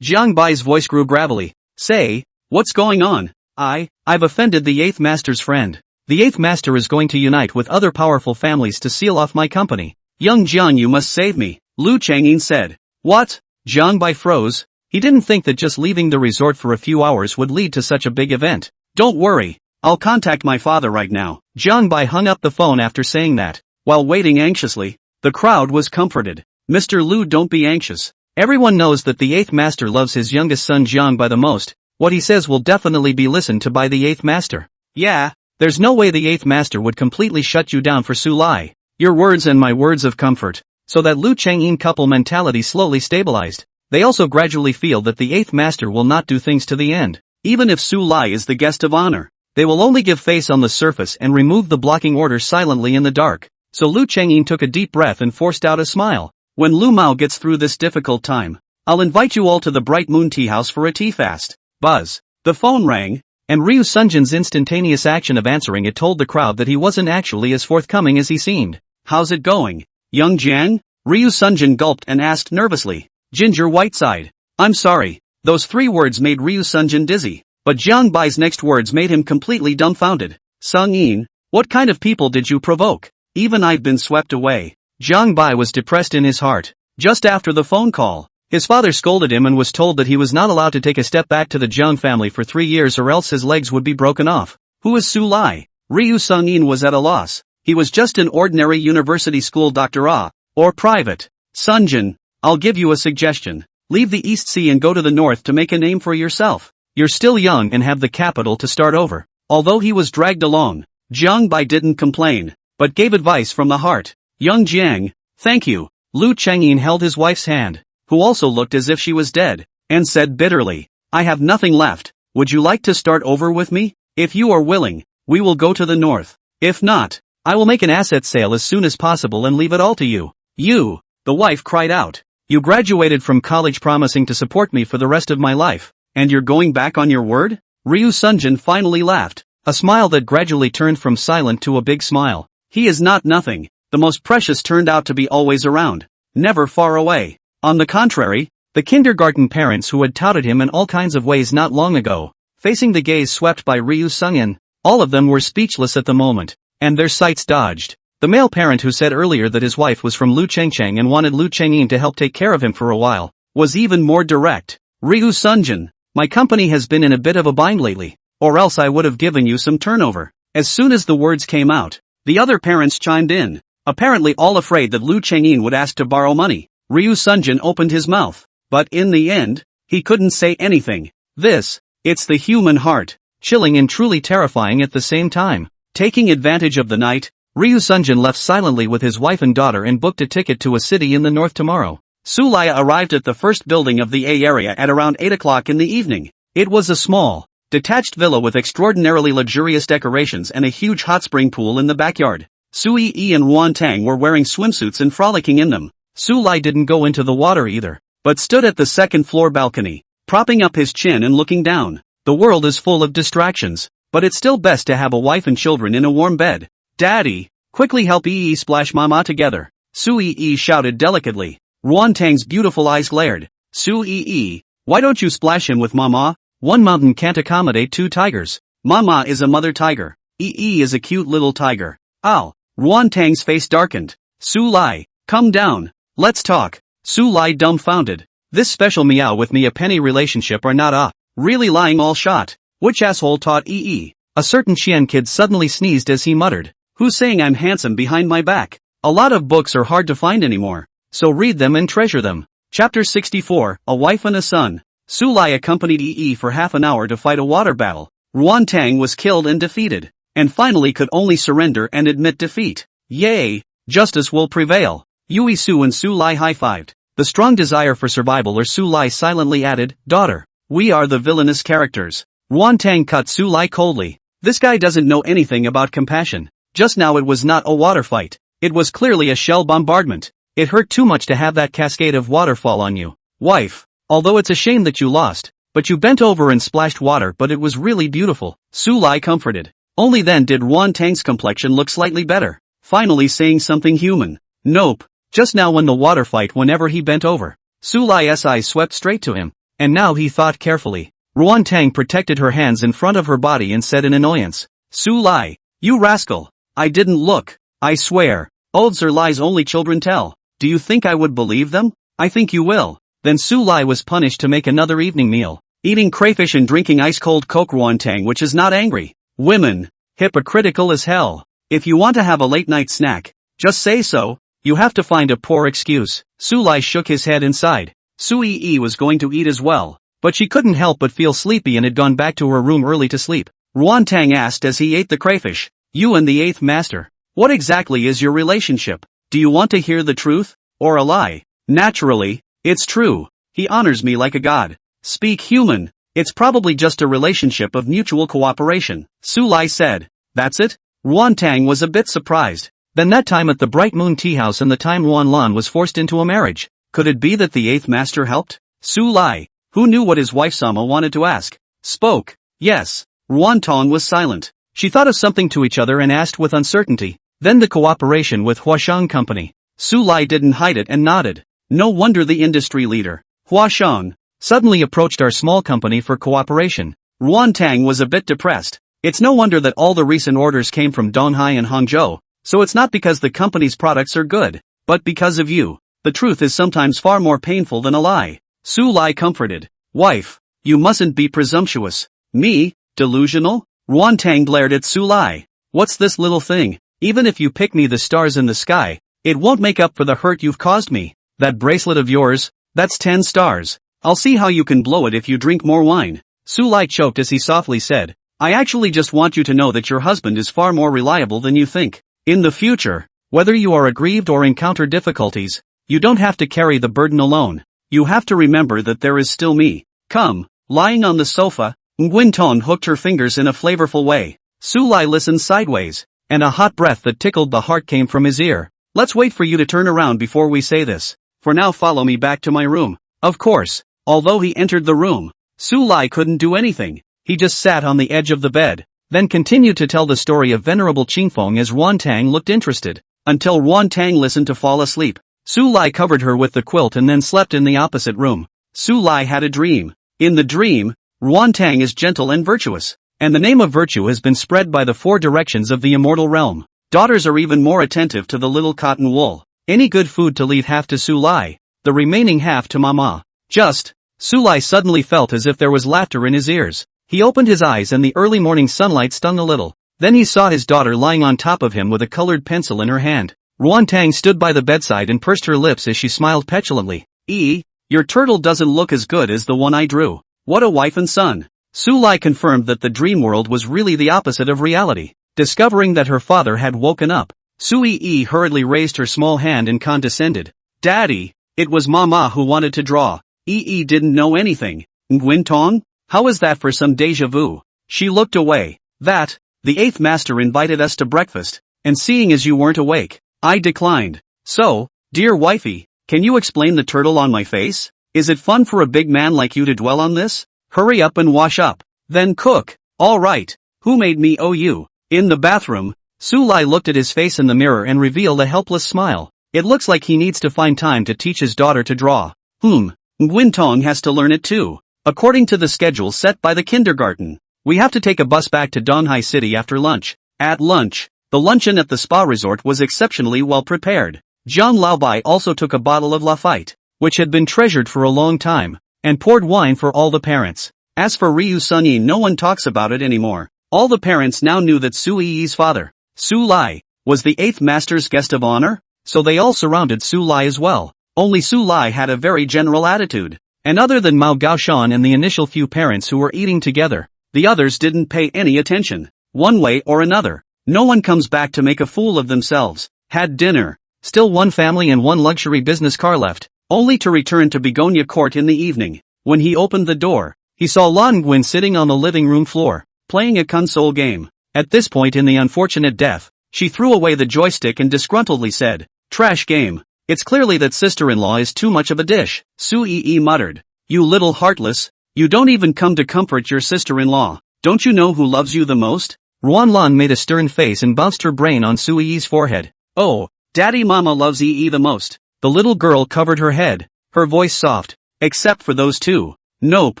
Jiang Bai's voice grew gravelly. Say, what's going on? I've offended the 8th master's friend. The 8th master is going to unite with other powerful families to seal off my company. Young Jiang, you must save me, Lu Chengyin said. What? Jiang Bai froze. He didn't think that just leaving the resort for a few hours would lead to such a big event. Don't worry, I'll contact my father right now. Jiang Bai hung up the phone after saying that. While waiting anxiously, the crowd was comforted. Mr. Lu, don't be anxious. Everyone knows that the 8th master loves his youngest son Jiang Bai the most. What he says will definitely be listened to by the 8th master. Yeah, there's no way the 8th master would completely shut you down for Su Lai. Your words and my words of comfort. So that Lu Chengyin couple mentality slowly stabilized. They also gradually feel that the 8th master will not do things to the end. Even if Su Lai is the guest of honor, they will only give face on the surface and remove the blocking order silently in the dark. So Lu Chengyin took a deep breath and forced out a smile. When Lu Mao gets through this difficult time, I'll invite you all to the Bright Moon Tea House for a tea fast. Buzz. The phone rang, and Ryu Sunjin's instantaneous action of answering it told the crowd that he wasn't actually as forthcoming as he seemed. How's it going, young Jiang? Ryu Sunjin gulped and asked nervously. Ginger Whiteside. I'm sorry. Those 3 words made Ryu Sunjin dizzy, but Jiang Bai's next words made him completely dumbfounded. Sung Yin, what kind of people did you provoke? Even I've been swept away. Jiang Bai was depressed in his heart. Just after the phone call, his father scolded him and was told that he was not allowed to take a step back to the Jiang family for 3 years or else his legs would be broken off. Who is Su Lai? Ryu Sung Yin was at a loss. He was just an ordinary university school doctor or private. Sunjin, I'll give you a suggestion. Leave the East Sea and go to the north to make a name for yourself. You're still young and have the capital to start over. Although he was dragged along, Jiang Bai didn't complain, but gave advice from the heart. Young Jiang, thank you. Lu Chengyin held his wife's hand, who also looked as if she was dead, and said bitterly, I have nothing left. Would you like to start over with me? If you are willing, we will go to the north. If not, I will make an asset sale as soon as possible and leave it all to you. You, the wife cried out. You graduated from college promising to support me for the rest of my life, and you're going back on your word? Ryu Sunjin finally laughed, a smile that gradually turned from silent to a big smile. He is not nothing. The most precious turned out to be always around, never far away. On the contrary, the kindergarten parents who had touted him in all kinds of ways not long ago, facing the gaze swept by Ryu Sungin, all of them were speechless at the moment, and their sights dodged. The male parent who said earlier that his wife was from Lu Chengcheng and wanted Lu Chengyin to help take care of him for a while, was even more direct. Ryu Sunjin, my company has been in a bit of a bind lately, or else I would have given you some turnover. As soon as the words came out, the other parents chimed in, apparently all afraid that Lu Chengyin would ask to borrow money. Ryu Sunjin opened his mouth, but in the end, he couldn't say anything. It's the human heart. chilling and truly terrifying at the same time. Taking advantage of the night, Ryu Sunjin left silently with his wife and daughter and booked a ticket to a city in the north tomorrow. Sulaya arrived at the first building of the A area at around 8 o'clock in the evening. It was a small, detached villa with extraordinarily luxurious decorations and a huge hot spring pool in the backyard. Sui Yi and Ruan Tang were wearing swimsuits and frolicking in them. Sulai didn't go into the water either, but stood at the second-floor balcony, propping up his chin and looking down. The world is full of distractions, but it's still best to have a wife and children in a warm bed. Daddy, quickly help Yi splash Mama together, Sui Yi shouted delicately. Ruan Tang's beautiful eyes glared. Sui, why don't you splash him with Mama? One mountain can't accommodate two tigers. Mama is a mother tiger. Yi is a cute little tiger. Ow. Ruan Tang's face darkened. Sulai, come down. Let's talk. Sulai dumbfounded. This special meow with me a penny relationship are not really lying all shot. Which asshole taught Yi? A certain Qian kid suddenly sneezed as he muttered. Who's saying I'm handsome behind my back? A lot of books are hard to find anymore, so read them and treasure them. Chapter 64, A Wife and a Son. Sulai accompanied Yi for half an hour to fight a water battle. Ruan Tang was killed and defeated, and finally could only surrender and admit defeat. Yay! Justice will prevail. Yui Su and Sulai high-fived. The strong desire for survival or Sulai silently added, daughter, we are the villainous characters. Ruan Tang cut Sulai coldly. This guy doesn't know anything about compassion. Just now it was not a water fight. It was clearly a shell bombardment. It hurt too much to have that cascade of water fall on you. Wife, although it's a shame that you lost, but you bent over and splashed water but it was really beautiful. Sulai comforted. Only then did Ruan Tang's complexion look slightly better. Finally saying something human. Nope. Just now when the water fight whenever he bent over. Sulai's eyes swept straight to him. And now he thought carefully. Ruan Tang protected her hands in front of her body and said in annoyance. Sulai, you rascal. I didn't look. I swear. Oaths are lies only children tell. Do you think I would believe them? I think you will. Then Sulai was punished to make another evening meal. Eating crayfish and drinking ice-cold Coke. Ruan Tang which is not angry. Women. Hypocritical as hell. If you want to have a late-night snack, just say so. You have to find a poor excuse. Sulai shook his head inside. Sui was going to eat as well, but she couldn't help but feel sleepy and had gone back to her room early to sleep. Ruan Tang asked as he ate the crayfish. You and the eighth master. What exactly is your relationship? Do you want to hear the truth, or a lie? Naturally, it's true. He honors me like a god. Speak human. It's probably just a relationship of mutual cooperation, Sulai said. That's it? Ruan Tang was a bit surprised. Then that time at the Bright Moon Tea House and the time Ruan Lan was forced into a marriage. Could it be that the eighth master helped? Sulai, who knew what his wife Sama wanted to ask, spoke. Yes. Ruan Tong was silent. She thought of something to each other and asked with uncertainty. Then the cooperation with Huashang Company. Sulai didn't hide it and nodded. No wonder the industry leader, Huashang, suddenly approached our small company for cooperation. Ruan Tang was a bit depressed. It's no wonder that all the recent orders came from Donghai and Hangzhou, so it's not because the company's products are good, but because of you. The truth is sometimes far more painful than a lie. Sulai comforted. Wife, you mustn't be presumptuous. Me? Delusional? Ruan Tang glared at Sulai. What's this little thing? Even if you pick me the stars in the sky, it won't make up for the hurt you've caused me. That bracelet of yours, that's 10 stars. I'll see how you can blow it if you drink more wine. Sulai choked as he softly said, I actually just want you to know that your husband is far more reliable than you think. In the future, whether you are aggrieved or encounter difficulties, you don't have to carry the burden alone. You have to remember that there is still me. Come. Lying on the sofa, Nguyen Ton hooked her fingers in a flavorful way. Sulai listened sideways, and a hot breath that tickled the heart came from his ear. Let's wait for you to turn around before we say this. For now follow me back to my room. Of course. Although he entered the room, Sulai couldn't do anything. He just sat on the edge of the bed, then continued to tell the story of Venerable Qingfeng as Ruan Tang looked interested, until Ruan Tang listened to fall asleep. Sulai covered her with the quilt and then slept in the opposite room. Sulai had a dream. In the dream, Ruan Tang is gentle and virtuous, and the name of virtue has been spread by the 4 directions of the immortal realm. Daughters are even more attentive to the little cotton wool. Any good food to leave half to Sulai, the remaining half to Mama. Sulai suddenly felt as if there was laughter in his ears. He opened his eyes and the early morning sunlight stung a little. Then he saw his daughter lying on top of him with a colored pencil in her hand. Ruan Tang stood by the bedside and pursed her lips as she smiled petulantly. Your turtle doesn't look as good as the one I drew. What a wife and son. Su Lai confirmed that the dream world was really the opposite of reality. Discovering that her father had woken up, Su Yi hurriedly raised her small hand and condescended. Daddy, it was Mama who wanted to draw. Yi didn't know anything. Nguyen Tong? How is that for some deja vu? She looked away. The eighth master invited us to breakfast, and seeing as you weren't awake, I declined. So, dear wifey, can you explain the turtle on my face? Is it fun for a big man like you to dwell on this? Hurry up and wash up. Then cook. All right. Who made me owe you? In the bathroom, Su Lai looked at his face in the mirror and revealed a helpless smile. It looks like he needs to find time to teach his daughter to draw. Nguyen Tong has to learn it too. According to the schedule set by the kindergarten, we have to take a bus back to Donghai City after lunch. At lunch, the luncheon at the spa resort was exceptionally well prepared. Jiang Laobai also took a bottle of Lafite, which had been treasured for a long time, and poured wine for all the parents. As for Ryu Sunyi, no one talks about it anymore. All the parents now knew that Su Yi's father, Su Lai, was the eighth master's guest of honor, so they all surrounded Su Lai as well. Only Su Lai had a very general attitude, and other than Mao Gaoshan and the initial few parents who were eating together, the others didn't pay any attention. One way or another, no one comes back to make a fool of themselves. Had dinner. Still one family and one luxury business car left, only to return to Begonia Court in the evening. When he opened the door, he saw Lan Nguyen sitting on the living room floor, playing a console game. At this point in the unfortunate death, she threw away the joystick and disgruntledly said, "Trash game. It's clearly that sister-in-law is too much of a dish." Su Yi muttered, "You little heartless, you don't even come to comfort your sister-in-law. Don't you know who loves you the most?" Ruan Lan made a stern face and bounced her brain on Su Yi's forehead. "Oh, Daddy Mama loves Yi the most." The little girl covered her head, her voice soft. "Except for those two." "Nope."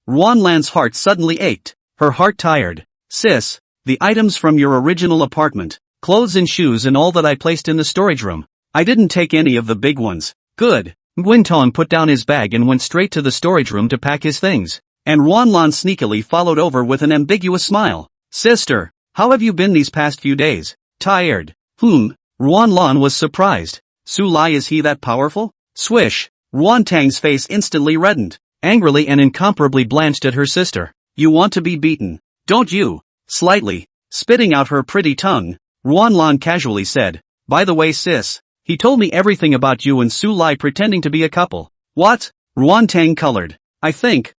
Ruan Lan's heart suddenly ached, her heart tired. "Sis, the items from your original apartment, clothes and shoes and all that I placed in the storage room. I didn't take any of the big ones." "Good." Nguyen Tong put down his bag and went straight to the storage room to pack his things, and Ruan Lan sneakily followed over with an ambiguous smile. "Sister, how have you been these past few days?" "Tired." Ruan Lan was surprised. "Su Lai, is he that powerful?" Swish. Ruan Tang's face instantly reddened, angrily and incomparably blanched at her sister. "You want to be beaten, don't you?" Slightly, spitting out her pretty tongue, Ruan Lan casually said, "By the way sis, he told me everything about you and Su Lai pretending to be a couple." "What?" Ruan Tang colored. I think,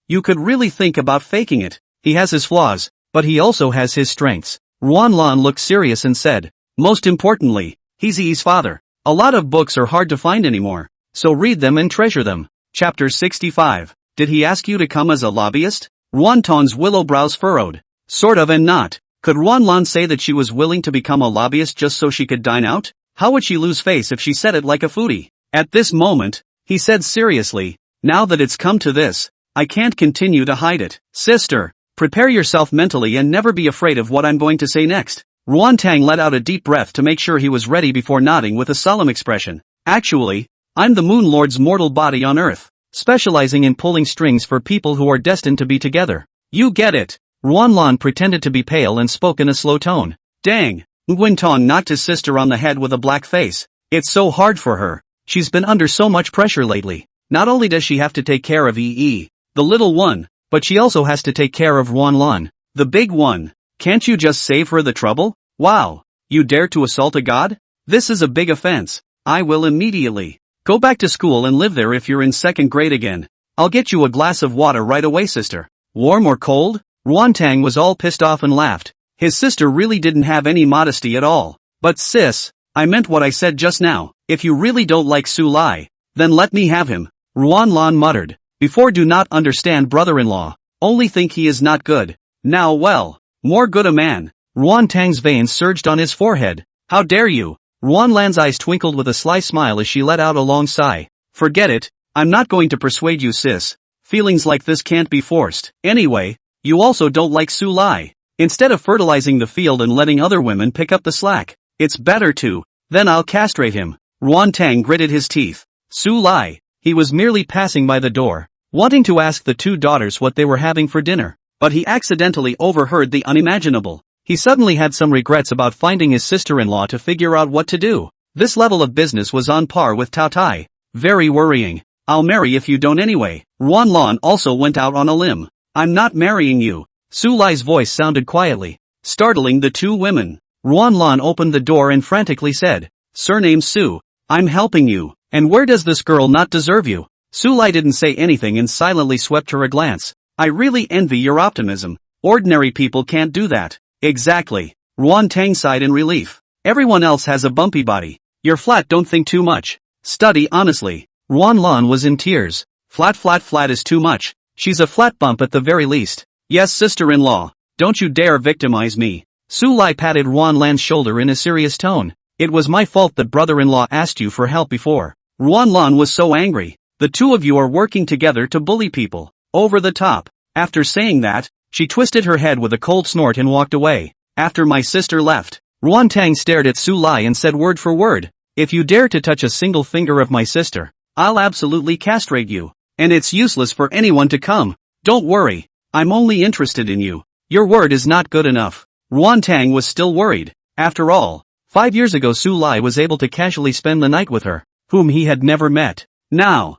you could really think about faking it. He has his flaws, but he also has his strengths." Ruan Lan looked serious and said, "Most importantly, he's Yi's father. A lot of books are hard to find anymore, so read them and treasure them." Chapter 65. Did he ask you to come as a lobbyist? Ruan Tong's willow brows furrowed. Sort of and not. Could Ruan Lan say that she was willing to become a lobbyist just so she could dine out? How would she lose face if she said it like a foodie? At this moment, he said seriously, "Now that it's come to this, I can't continue to hide it." "Sister, prepare yourself mentally and never be afraid of what I'm going to say next." Ruan Tang let out a deep breath to make sure he was ready before nodding with a solemn expression. "Actually, I'm the Moon Lord's mortal body on Earth, specializing in pulling strings for people who are destined to be together." "You get it." Ruan Lan pretended to be pale and spoke in a slow tone. "Dang." Nguyen Tong knocked his sister on the head with a black face. "It's so hard for her. She's been under so much pressure lately. Not only does she have to take care of Yi, the little one, but she also has to take care of Ruan Lan, the big one. Can't you just save her the trouble?" "Wow. You dare to assault a god? This is a big offense. I will immediately go back to school and live there if you're in second grade again. I'll get you a glass of water right away sister." "Warm or cold?" Ruan Tang was all pissed off and laughed. His sister really didn't have any modesty at all. "But sis, I meant what I said just now. If you really don't like Su Lai, then let me have him." Ruan Lan muttered. "Before do not understand brother-in-law, only think he is not good. Now well, more good a man." Ruan Tang's veins surged on his forehead. "How dare you?" Ruan Lan's eyes twinkled with a sly smile as she let out a long sigh. "Forget it, I'm not going to persuade you sis. Feelings like this can't be forced. Anyway, you also don't like Su Lai. Instead of fertilizing the field and letting other women pick up the slack, it's better to, then I'll castrate him." Ruan Tang gritted his teeth. Su Lai, he was merely passing by the door, wanting to ask the two daughters what they were having for dinner, but he accidentally overheard the unimaginable. He suddenly had some regrets about finding his sister-in-law to figure out what to do. This level of business was on par with Tao Tai. Very worrying. "I'll marry if you don't anyway." Ruan Lan also went out on a limb. I'm not marrying you. Su Lai's voice sounded quietly, startling the two women. Ruanlan opened the door and frantically said, Surname Su, I'm helping you. And where does this girl not deserve you? Su Lai didn't say anything and silently swept her a glance. I really envy your optimism. Ordinary people can't do that. Exactly. Ruan Tang sighed in relief. Everyone else has a bumpy body. You're flat, don't think too much. Study honestly. Ruanlan was in tears. Flat is too much. She's a flat bump at the very least. Yes, sister-in-law. Don't you dare victimize me. Su Lai patted Ruanlan's shoulder in a serious tone. It was my fault that brother-in-law asked you for help before. Ruanlan was so angry. The two of you are working together to bully people. Over the top. After saying that, she twisted her head with a cold snort and walked away. After my sister left, Ruan Tang stared at Su Lai and said word for word, if you dare to touch a single finger of my sister, I'll absolutely castrate you. And it's useless for anyone to come. Don't worry. I'm only interested in you. Your word is not good enough. Ruan Tang was still worried. After all, 5 years ago Su Lai was able to casually spend the night with her, whom he had never met. Now,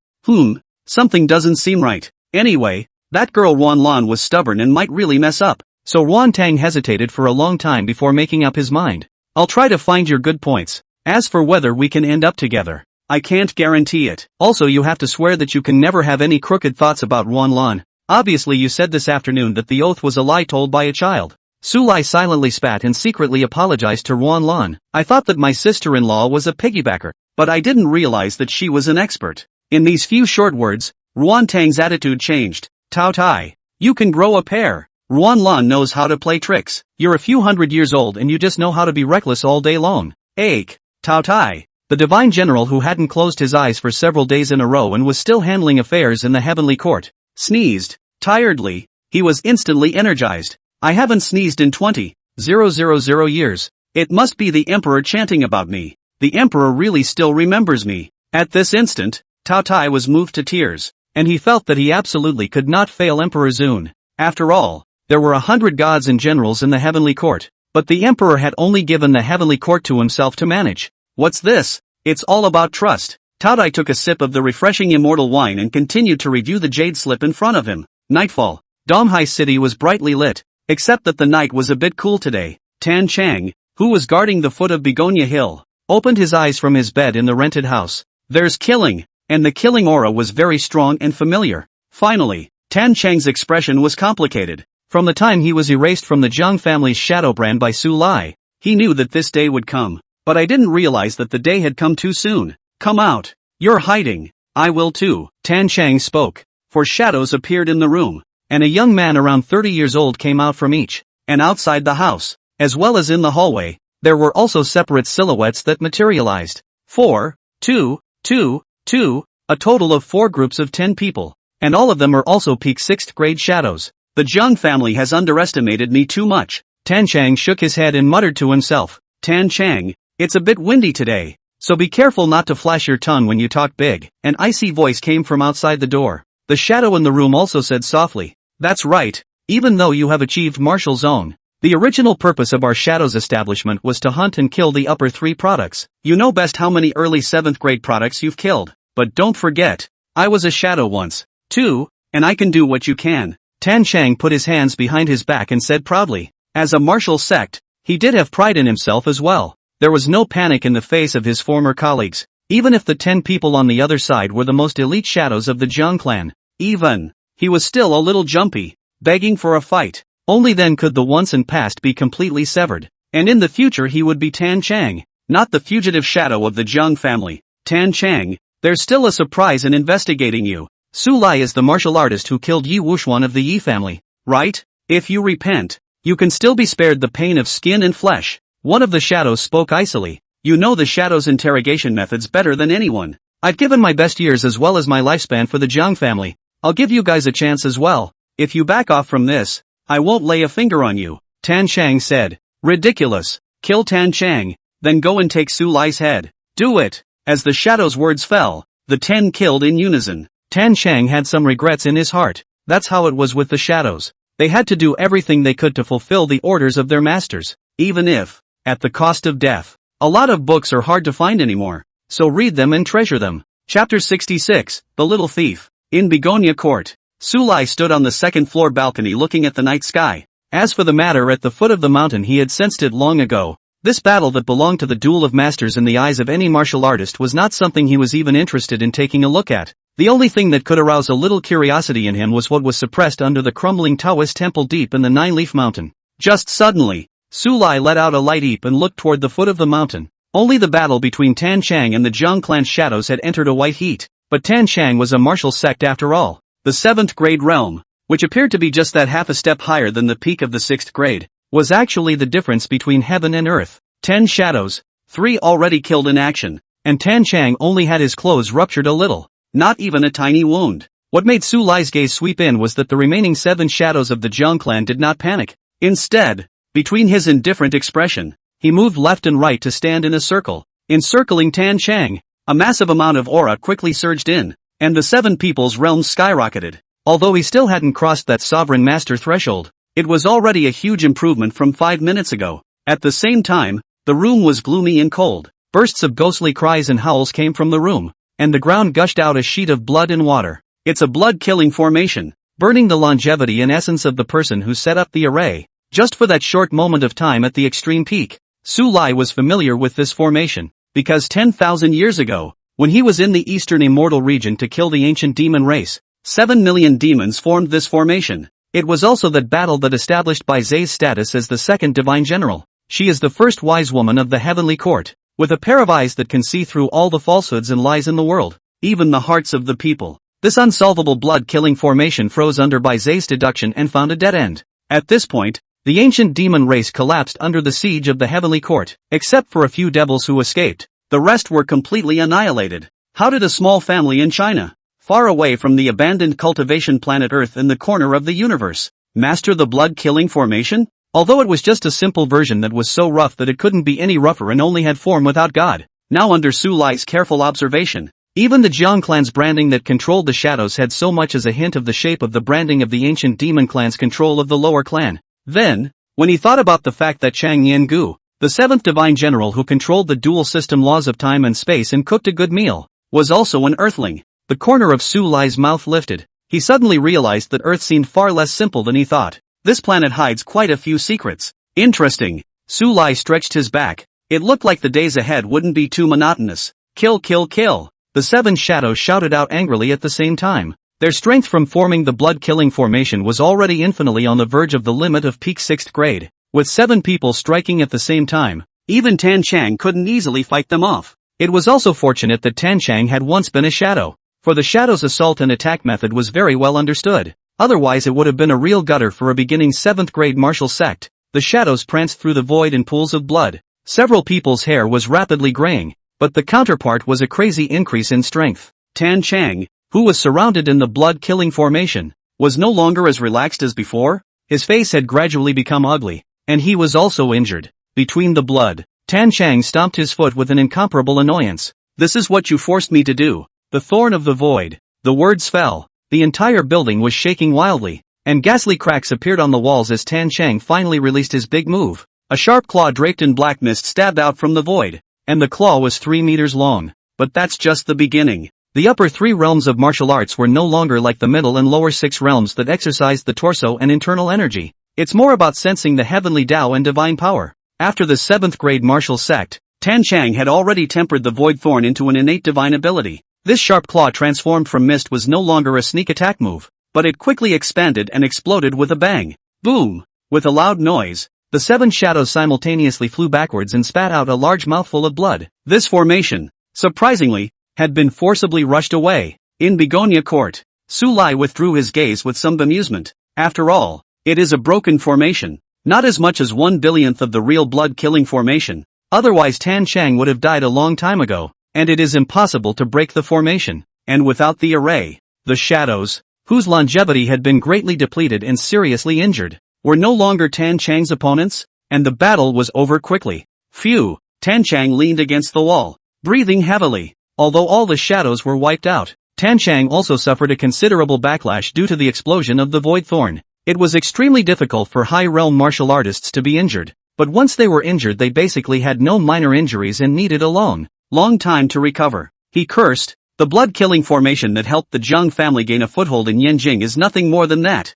something doesn't seem right. Anyway, that girl Ruanlan was stubborn and might really mess up. So Ruan Tang hesitated for a long time before making up his mind. I'll try to find your good points. As for whether we can end up together, I can't guarantee it. Also, you have to swear that you can never have any crooked thoughts about Ruanlan. Obviously you said this afternoon that the oath was a lie told by a child. Su Lai silently spat and secretly apologized to Ruanlan. I thought that my sister-in-law was a piggybacker, but I didn't realize that she was an expert. In these few short words, Ruan Tang's attitude changed. Tao Tai, you can grow a pair. Ruanlan knows how to play tricks. You're a few hundred years old and you just know how to be reckless all day long. Ache. Tao Tai, the divine general who hadn't closed his eyes for several days in a row and was still handling affairs in the heavenly court, sneezed. Tiredly, he was instantly energized. I haven't sneezed in 20,000 years. It must be the emperor chanting about me. The emperor really still remembers me. At this instant, Tao Tai was moved to tears, and he felt that he absolutely could not fail Emperor Zun. After all, there were 100 gods and generals in the heavenly court, but the emperor had only given the heavenly court to himself to manage. What's this? It's all about trust. Tao Tai took a sip of the refreshing immortal wine and continued to review the jade slip in front of him. Nightfall. Donghai City was brightly lit, except that the night was a bit cool today. Tan Chang, who was guarding the foot of Begonia Hill, opened his eyes from his bed in the rented house. There's killing, and the killing aura was very strong and familiar. Finally, Tan Chang's expression was complicated. From the time he was erased from the Zhang family's shadow brand by Su Lai, he knew that this day would come. But I didn't realize that the day had come too soon. Come out. You're hiding. I will too. Tan Chang spoke. For shadows appeared in the room, and a young man around 30 years old came out from each, and outside the house, as well as in the hallway, there were also separate silhouettes that materialized. 4, 2, 2, 2, a total of 4 groups of 10 people, and all of them are also peak 6th grade shadows. The Zhang family has underestimated me too much. Tan Chang shook his head and muttered to himself. Tan Chang, it's a bit windy today, so be careful not to flash your tongue when you talk big. An icy voice came from outside the door. The shadow in the room also said softly, that's right, even though you have achieved martial zone. The original purpose of our shadows establishment was to hunt and kill the upper 3 products. You know best how many early 7th grade products you've killed, but don't forget, I was a shadow once, too, and I can do what you can. Tan Chang put his hands behind his back and said proudly, as a martial sect, he did have pride in himself as well. There was no panic in the face of his former colleagues, even if the 10 people on the other side were the most elite shadows of the Zhang clan. He was still a little jumpy, begging for a fight. Only then could the once and past be completely severed, and in the future he would be Tan Chang, not the fugitive shadow of the Zhang family. Tan Chang, there's still a surprise in investigating you. Su Lai is the martial artist who killed Yi Wuxuan of the Yi family, right? If you repent, you can still be spared the pain of skin and flesh. One of the shadows spoke icily. You know the shadow's interrogation methods better than anyone. I've given my best years as well as my lifespan for the Zhang family. I'll give you guys a chance as well. If you back off from this, I won't lay a finger on you. Tan Chang said. Ridiculous. Kill Tan Chang, then go and take Su Lai's head. Do it. As the shadow's words fell, the 10 killed in unison. Tan Chang had some regrets in his heart. That's how it was with the shadows. They had to do everything they could to fulfill the orders of their masters, even if, at the cost of death. A lot of books are hard to find anymore, so read them and treasure them. Chapter 66, The Little Thief. In Begonia Court. Sulai stood on the second-floor balcony looking at the night sky. As for the matter at the foot of the mountain, he had sensed it long ago. This battle that belonged to the duel of masters in the eyes of any martial artist was not something he was even interested in taking a look at. The only thing that could arouse a little curiosity in him was what was suppressed under the crumbling Taoist temple deep in the Nine-Leaf Mountain. Just suddenly, Sulai let out a light eep and looked toward the foot of the mountain. Only the battle between Tan Chang and the Jiang clan's shadows had entered a white heat. But Tan Chang was a martial sect after all. The 7th grade realm, which appeared to be just that half a step higher than the peak of the 6th grade, was actually the difference between heaven and earth. 10 shadows, 3 already killed in action, and Tan Chang only had his clothes ruptured a little. Not even a tiny wound. What made Sulai's gaze sweep in was that the remaining 7 shadows of the Jiang clan did not panic. Instead, between his indifferent expression, he moved left and right to stand in a circle, encircling Tan Chang. A massive amount of aura quickly surged in, and the 7 people's realms skyrocketed. Although he still hadn't crossed that sovereign master threshold, it was already a huge improvement from 5 minutes ago. At the same time, the room was gloomy and cold. Bursts of ghostly cries and howls came from the room, and the ground gushed out a sheet of blood and water. It's a blood-killing formation, burning the longevity and essence of the person who set up the array. Just for that short moment of time at the extreme peak, Sulai was familiar with this formation, because 10,000 years ago, when he was in the eastern immortal region to kill the ancient demon race, 7 million demons formed this formation. It was also that battle that established Bai Zai's status as the second divine general. She is the first wise woman of the heavenly court, with a pair of eyes that can see through all the falsehoods and lies in the world, even the hearts of the people. This unsolvable blood-killing formation froze under Bai Zai's deduction and found a dead end. At this point, the ancient demon race collapsed under the siege of the heavenly court, except for a few devils who escaped. The rest were completely annihilated. How did a small family in China, far away from the abandoned cultivation planet Earth in the corner of the universe, master the blood-killing formation? Although it was just a simple version that was so rough that it couldn't be any rougher and only had form without God. Now under Sulai's careful observation, even the Jiang clan's branding that controlled the shadows had so much as a hint of the shape of the branding of the ancient demon clan's control of the lower clan. Then, when he thought about the fact that Chang Yen-gu, the 7th divine general who controlled the dual system laws of time and space and cooked a good meal, was also an earthling, the corner of Sulai's mouth lifted. He suddenly realized that Earth seemed far less simple than he thought. This planet hides quite a few secrets. Interesting. Sulai stretched his back. It looked like the days ahead wouldn't be too monotonous. Kill, kill, kill. The 7 shadows shouted out angrily at the same time. Their strength from forming the blood-killing formation was already infinitely on the verge of the limit of peak 6th grade. With 7 people striking at the same time, even Tan Chang couldn't easily fight them off. It was also fortunate that Tan Chang had once been a shadow, for the shadow's assault and attack method was very well understood. Otherwise it would have been a real gutter for a beginning 7th grade martial sect. The shadows pranced through the void in pools of blood. Several people's hair was rapidly graying, but the counterpart was a crazy increase in strength. Tan Chang, who was surrounded in the blood-killing formation, was no longer as relaxed as before. His face had gradually become ugly, and he was also injured. Between the blood, Tan Chang stomped his foot with an incomparable annoyance. This is what you forced me to do. The thorn of the void. The words fell. The entire building was shaking wildly, and ghastly cracks appeared on the walls as Tan Chang finally released his big move. A sharp claw draped in black mist stabbed out from the void, and the claw was 3 meters long. But that's just the beginning. The upper 3 realms of martial arts were no longer like the middle and lower 6 realms that exercised the torso and internal energy. It's more about sensing the heavenly Tao and divine power. After the 7th grade martial sect, Tan Chang had already tempered the void thorn into an innate divine ability. This sharp claw transformed from mist was no longer a sneak attack move, but it quickly expanded and exploded with a bang. Boom! With a loud noise, the 7 shadows simultaneously flew backwards and spat out a large mouthful of blood. This formation, surprisingly, had been forcibly rushed away. In Begonia Court, Sulai withdrew his gaze with some bemusement. After all, it is a broken formation, not as much as 1/1000th of the real blood-killing formation. Otherwise Tan Chang would have died a long time ago. And it is impossible to break the formation. And without the array, the shadows, whose longevity had been greatly depleted and seriously injured, were no longer Tan Chang's opponents, and the battle was over quickly. Phew! Tan Chang leaned against the wall, breathing heavily. Although all the shadows were wiped out, Tan Chang also suffered a considerable backlash due to the explosion of the Void Thorn. It was extremely difficult for high-realm martial artists to be injured, but once they were injured they basically had no minor injuries and needed a long time to recover. He cursed, The blood-killing formation that helped the Zhang family gain a foothold in Yanjing is nothing more than that.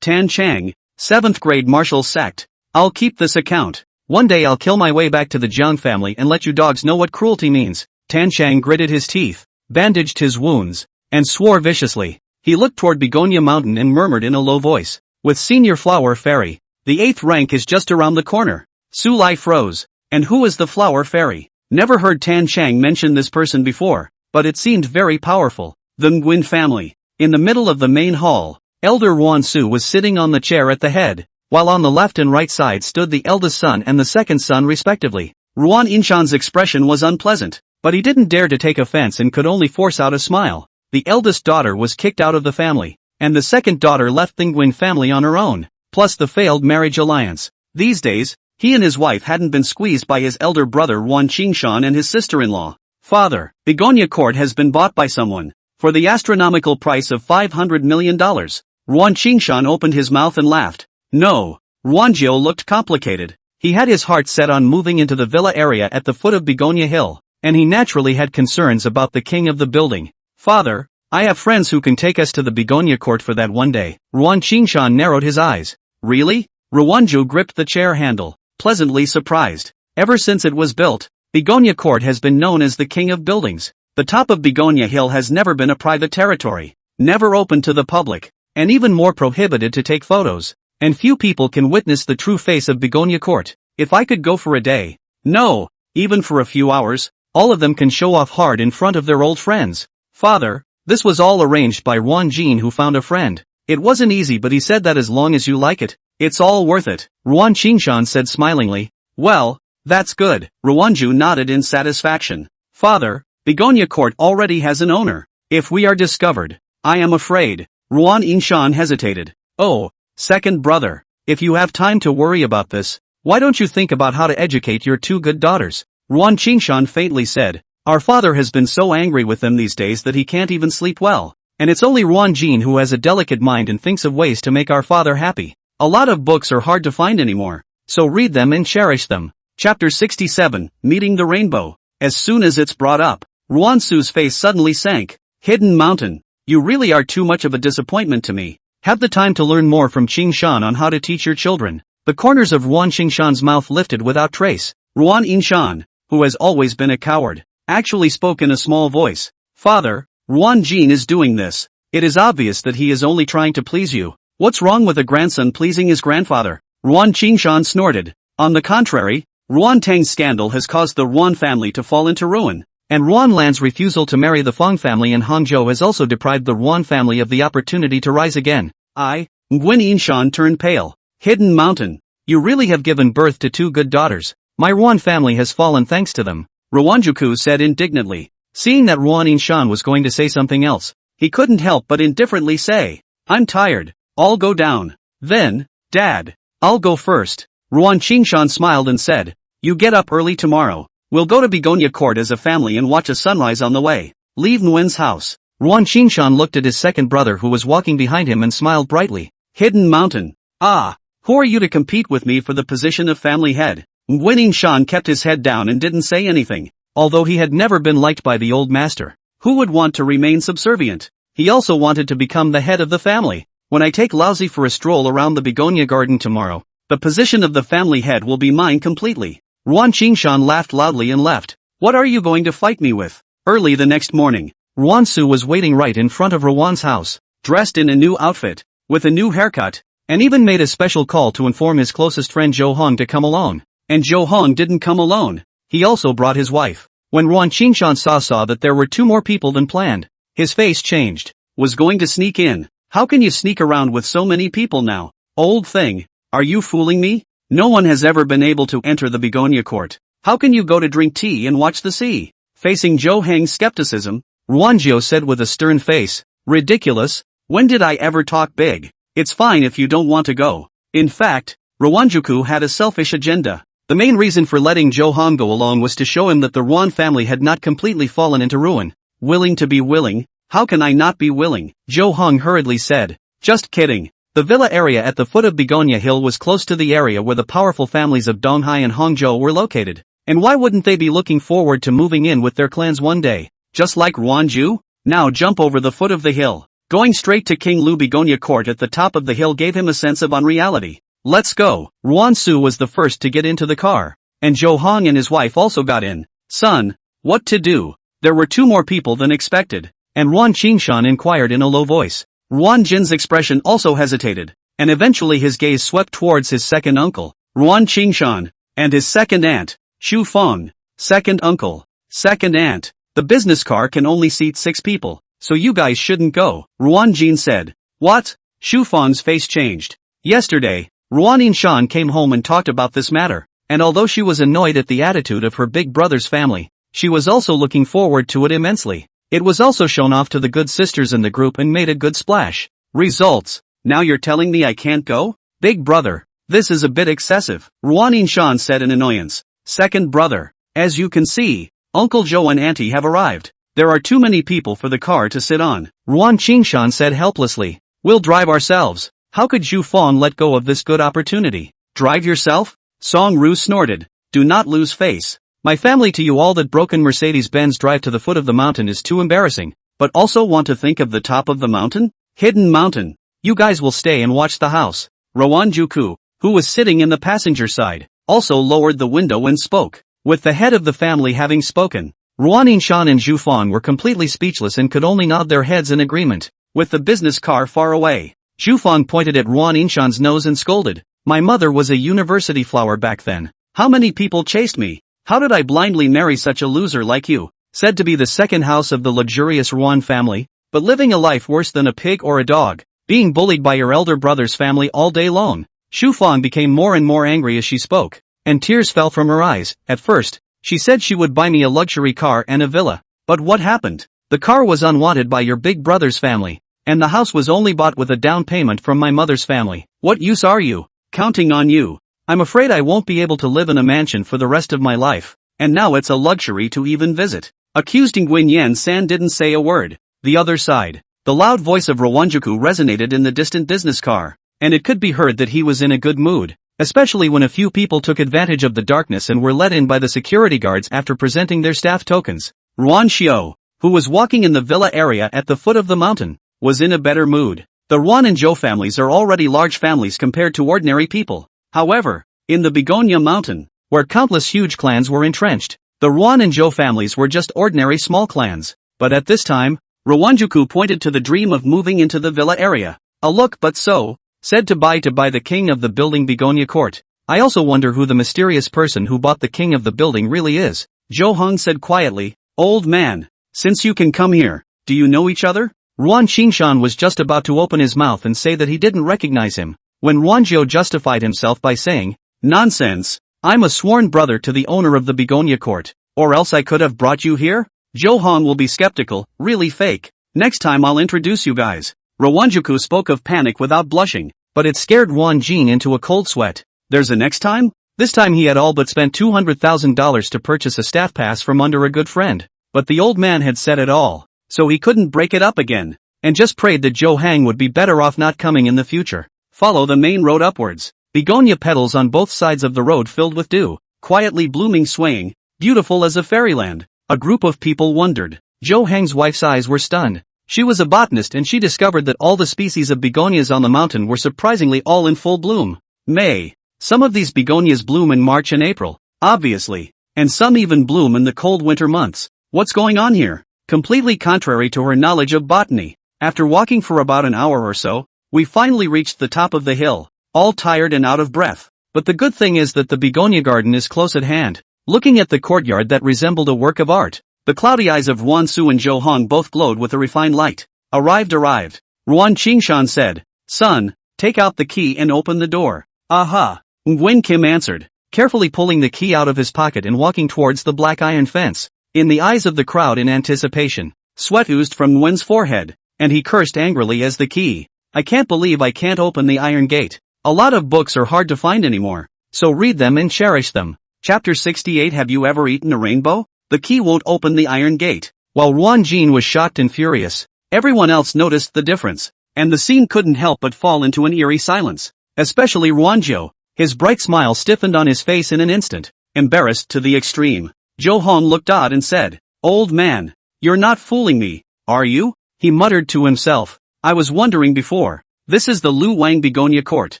Tan Chang, 7th grade martial sect. I'll keep this account. One day I'll kill my way back to the Zhang family and let you dogs know what cruelty means. Tan Chang gritted his teeth, bandaged his wounds, and swore viciously. He looked toward Begonia Mountain and murmured in a low voice, with Senior Flower Fairy, the 8th rank is just around the corner. Su Lai froze. And who is the Flower Fairy? Never heard Tan Chang mention this person before, but it seemed very powerful. The Nguyen family. In the middle of the main hall, Elder Ruan Su was sitting on the chair at the head, while on the left and right side stood the eldest son and the second son respectively. Ruan Yinshan's expression was unpleasant, but he didn't dare to take offense and could only force out a smile. The eldest daughter was kicked out of the family, and the second daughter left the Nguyen family on her own, plus the failed marriage alliance. These days, he and his wife hadn't been squeezed by his elder brother Ruan Qingshan and his sister-in-law. Father, Begonia Court has been bought by someone, for the astronomical price of $500 million. Ruan Qingshan opened his mouth and laughed. No. Ruanjiu looked complicated. He had his heart set on moving into the villa area at the foot of Begonia Hill, and he naturally had concerns about the king of the building. Father, I have friends who can take us to the Begonia Court for that one day. Ruan Qingshan narrowed his eyes. Really? Ruanjiu gripped the chair handle, pleasantly surprised. Ever since it was built, Begonia Court has been known as the king of buildings. The top of Begonia Hill has never been a private territory, never open to the public, and even more prohibited to take photos. And few people can witness the true face of Begonia Court. If I could go for a day, no, even for a few hours, all of them can show off hard in front of their old friends. Father, this was all arranged by Ruan Jin, who found a friend. It wasn't easy, but he said that as long as you like it, it's all worth it. Ruan Qingshan said smilingly. Well, that's good. Ruanju nodded in satisfaction. Father, Begonia Court already has an owner. If we are discovered, I am afraid. Ruan Yinshan hesitated. Oh, second brother, if you have time to worry about this, why don't you think about how to educate your two good daughters? Ruan Qingshan faintly said. Our father has been so angry with them these days that he can't even sleep well. And it's only Ruan Jin who has a delicate mind and thinks of ways to make our father happy. A lot of books are hard to find anymore, so read them and cherish them. Chapter 67, Meeting the Rainbow. As soon as it's brought up, Ruan Su's face suddenly sank. Hidden Mountain. You really are too much of a disappointment to me. Have the time to learn more from Qingshan on how to teach your children. The corners of Ruan Qingshan's mouth lifted without trace. Ruan Yinshan, who has always been a coward, actually spoke in a small voice. Father, Ruan Jin is doing this. It is obvious that he is only trying to please you. What's wrong with a grandson pleasing his grandfather? Ruan Qingshan snorted. On the contrary, Ruan Tang's scandal has caused the Ruan family to fall into ruin, and Ruan Lan's refusal to marry the Feng family in Hangzhou has also deprived the Ruan family of the opportunity to rise again. Nguyen Yinshan turned pale. Hidden Mountain. You really have given birth to two good daughters. My Ruan family has fallen thanks to them. Ruanjuku said indignantly. Seeing that Ruan Yinshan was going to say something else, he couldn't help but indifferently say, I'm tired. I'll go down. Then, Dad, I'll go first. Ruan Qingshan smiled and said, you get up early tomorrow. We'll go to Begonia Court as a family and watch a sunrise on the way. Leave Nguyen's house. Ruan Qingshan looked at his second brother who was walking behind him and smiled brightly. Hidden Mountain. Ah, who are you to compete with me for the position of family head? Nguyen Yinshan kept his head down and didn't say anything, although he had never been liked by the old master. Who would want to remain subservient? He also wanted to become the head of the family. When I take Laozi for a stroll around the Begonia garden tomorrow, the position of the family head will be mine completely. Ruan Qingshan laughed loudly and left. What are you going to fight me with? Early the next morning, Ruan Su was waiting right in front of Ruan's house, dressed in a new outfit, with a new haircut, and even made a special call to inform his closest friend Zhou Hong to come along. And Zhou Hong didn't come alone. He also brought his wife. When Ruan Qingshan saw that there were two more people than planned, his face changed. Was going to sneak in. How can you sneak around with so many people now? Old thing. Are you fooling me? No one has ever been able to enter the Begonia Court. How can you go to drink tea and watch the sea? Facing Zhou Heng's skepticism, Ruanjiu said with a stern face, ridiculous. When did I ever talk big? It's fine if you don't want to go. In fact, Ruanjuku had a selfish agenda. The main reason for letting Zhou Hong go along was to show him that the Ruan family had not completely fallen into ruin. Willing to be willing? How can I not be willing? Zhou Hong hurriedly said. Just kidding. The villa area at the foot of Begonia Hill was close to the area where the powerful families of Donghai and Hangzhou were located. And why wouldn't they be looking forward to moving in with their clans one day? Just like Ruanju? Now jump over the foot of the hill. Going straight to King Lu Begonia Court at the top of the hill gave him a sense of unreality. Let's go. Ruansu was the first to get into the car. And Zhou Hong and his wife also got in. Son, what to do? There were 2 more people than expected. And Ruan Qingshan inquired in a low voice. Ruan Jin's expression also hesitated. And eventually his gaze swept towards his second uncle, Ruan Qingshan, and his second aunt, Xu Feng. Second uncle. Second aunt. The business car can only seat 6 people, so you guys shouldn't go, Ruan Jin said. What? Xu Feng's face changed. Yesterday, Ruan Yinshan came home and talked about this matter, and although she was annoyed at the attitude of her big brother's family, she was also looking forward to it immensely. It was also shown off to the good sisters in the group and made a good splash. Results. Now you're telling me I can't go? Big brother, this is a bit excessive, Ruan Yinshan said in annoyance. Second brother, as you can see, Uncle Zhou and Auntie have arrived. There are too many people for the car to sit on, Ruan Qingshan said helplessly. We'll drive ourselves. How could Xu Feng let go of this good opportunity? Drive yourself? Song Ru snorted. Do not lose face. My family to you all that broken Mercedes-Benz drive to the foot of the mountain is too embarrassing, but also want to think of the top of the mountain? Hidden mountain. You guys will stay and watch the house. Rowan Juku, who was sitting in the passenger side, also lowered the window and spoke. With the head of the family having spoken, Ruan Yinshan and Zhu Feng were completely speechless and could only nod their heads in agreement. With the business car far away, Zhu Feng pointed at Ruan Yinshan's nose and scolded. My mother was a university flower back then. How many people chased me? How did I blindly marry such a loser like you? Said to be the second house of the luxurious Ruan family, but living a life worse than a pig or a dog, being bullied by your elder brother's family all day long. Xu Feng became more and more angry as she spoke, and tears fell from her eyes. At first, she said she would buy me a luxury car and a villa. But what happened? The car was unwanted by your big brother's family, and the house was only bought with a down payment from my mother's family. What use are you? Counting on you. I'm afraid I won't be able to live in a mansion for the rest of my life, and now it's a luxury to even visit. Accused Nguyen Yan San didn't say a word. The other side. The loud voice of Rawanjuku resonated in the distant business car, and it could be heard that he was in a good mood, especially when a few people took advantage of the darkness and were let in by the security guards after presenting their staff tokens. Ruan Xiao, who was walking in the villa area at the foot of the mountain, was in a better mood. The Ruan and Zhou families are already large families compared to ordinary people. However, in the Begonia mountain, where countless huge clans were entrenched, the Ruan and Zhou families were just ordinary small clans. But at this time, Rawanjuku pointed to the dream of moving into the villa area. A look but so, said to buy the king of the building Begonia Court. I also wonder who the mysterious person who bought the king of the building really is. Zhou Hong said quietly, Old man, since you can come here, do you know each other? Ruan Qingshan was just about to open his mouth and say that he didn't recognize him, when Ruanjiu justified himself by saying, Nonsense, I'm a sworn brother to the owner of the Begonia Court, or else I could have brought you here? Zhou Hong will be skeptical, really fake. Next time I'll introduce you guys. Rawanjuku spoke of panic without blushing, but it scared Ruan Jin into a cold sweat. There's a next time? This time he had all but spent $200,000 to purchase a staff pass from under a good friend, but the old man had said it all, so he couldn't break it up again, and just prayed that Zhou Hang would be better off not coming in the future. Follow the main road upwards. Begonia petals on both sides of the road filled with dew, quietly blooming swaying, beautiful as a fairyland. A group of people wondered. Zhou Hang's wife's eyes were stunned. She was a botanist and she discovered that all the species of begonias on the mountain were surprisingly all in full bloom. May. Some of these begonias bloom in March and April, obviously, and some even bloom in the cold winter months. What's going on here? Completely contrary to her knowledge of botany. After walking for about an hour or so, we finally reached the top of the hill, all tired and out of breath. But the good thing is that the begonia garden is close at hand. Looking at the courtyard that resembled a work of art, the cloudy eyes of Ruan Su and Zhou Hong both glowed with a refined light. Arrived. Ruan Qingshan said, Son, take out the key and open the door. Aha. Nguyen Kim answered, carefully pulling the key out of his pocket and walking towards the black iron fence. In the eyes of the crowd in anticipation, sweat oozed from Nguyen's forehead, and he cursed angrily as the key. I can't believe I can't open the iron gate. A lot of books are hard to find anymore, so read them and cherish them. Chapter 68. Have you ever eaten a rainbow? The key won't open the iron gate. While Ruan Jin was shocked and furious, everyone else noticed the difference, and the scene couldn't help but fall into an eerie silence. Especially Ruanjiu. His bright smile stiffened on his face in an instant, embarrassed to the extreme. Zhou Hong looked odd and said, Old man, You're not fooling me, are you? He muttered to himself. I was wondering before. This is the Lu Wang Begonia Court.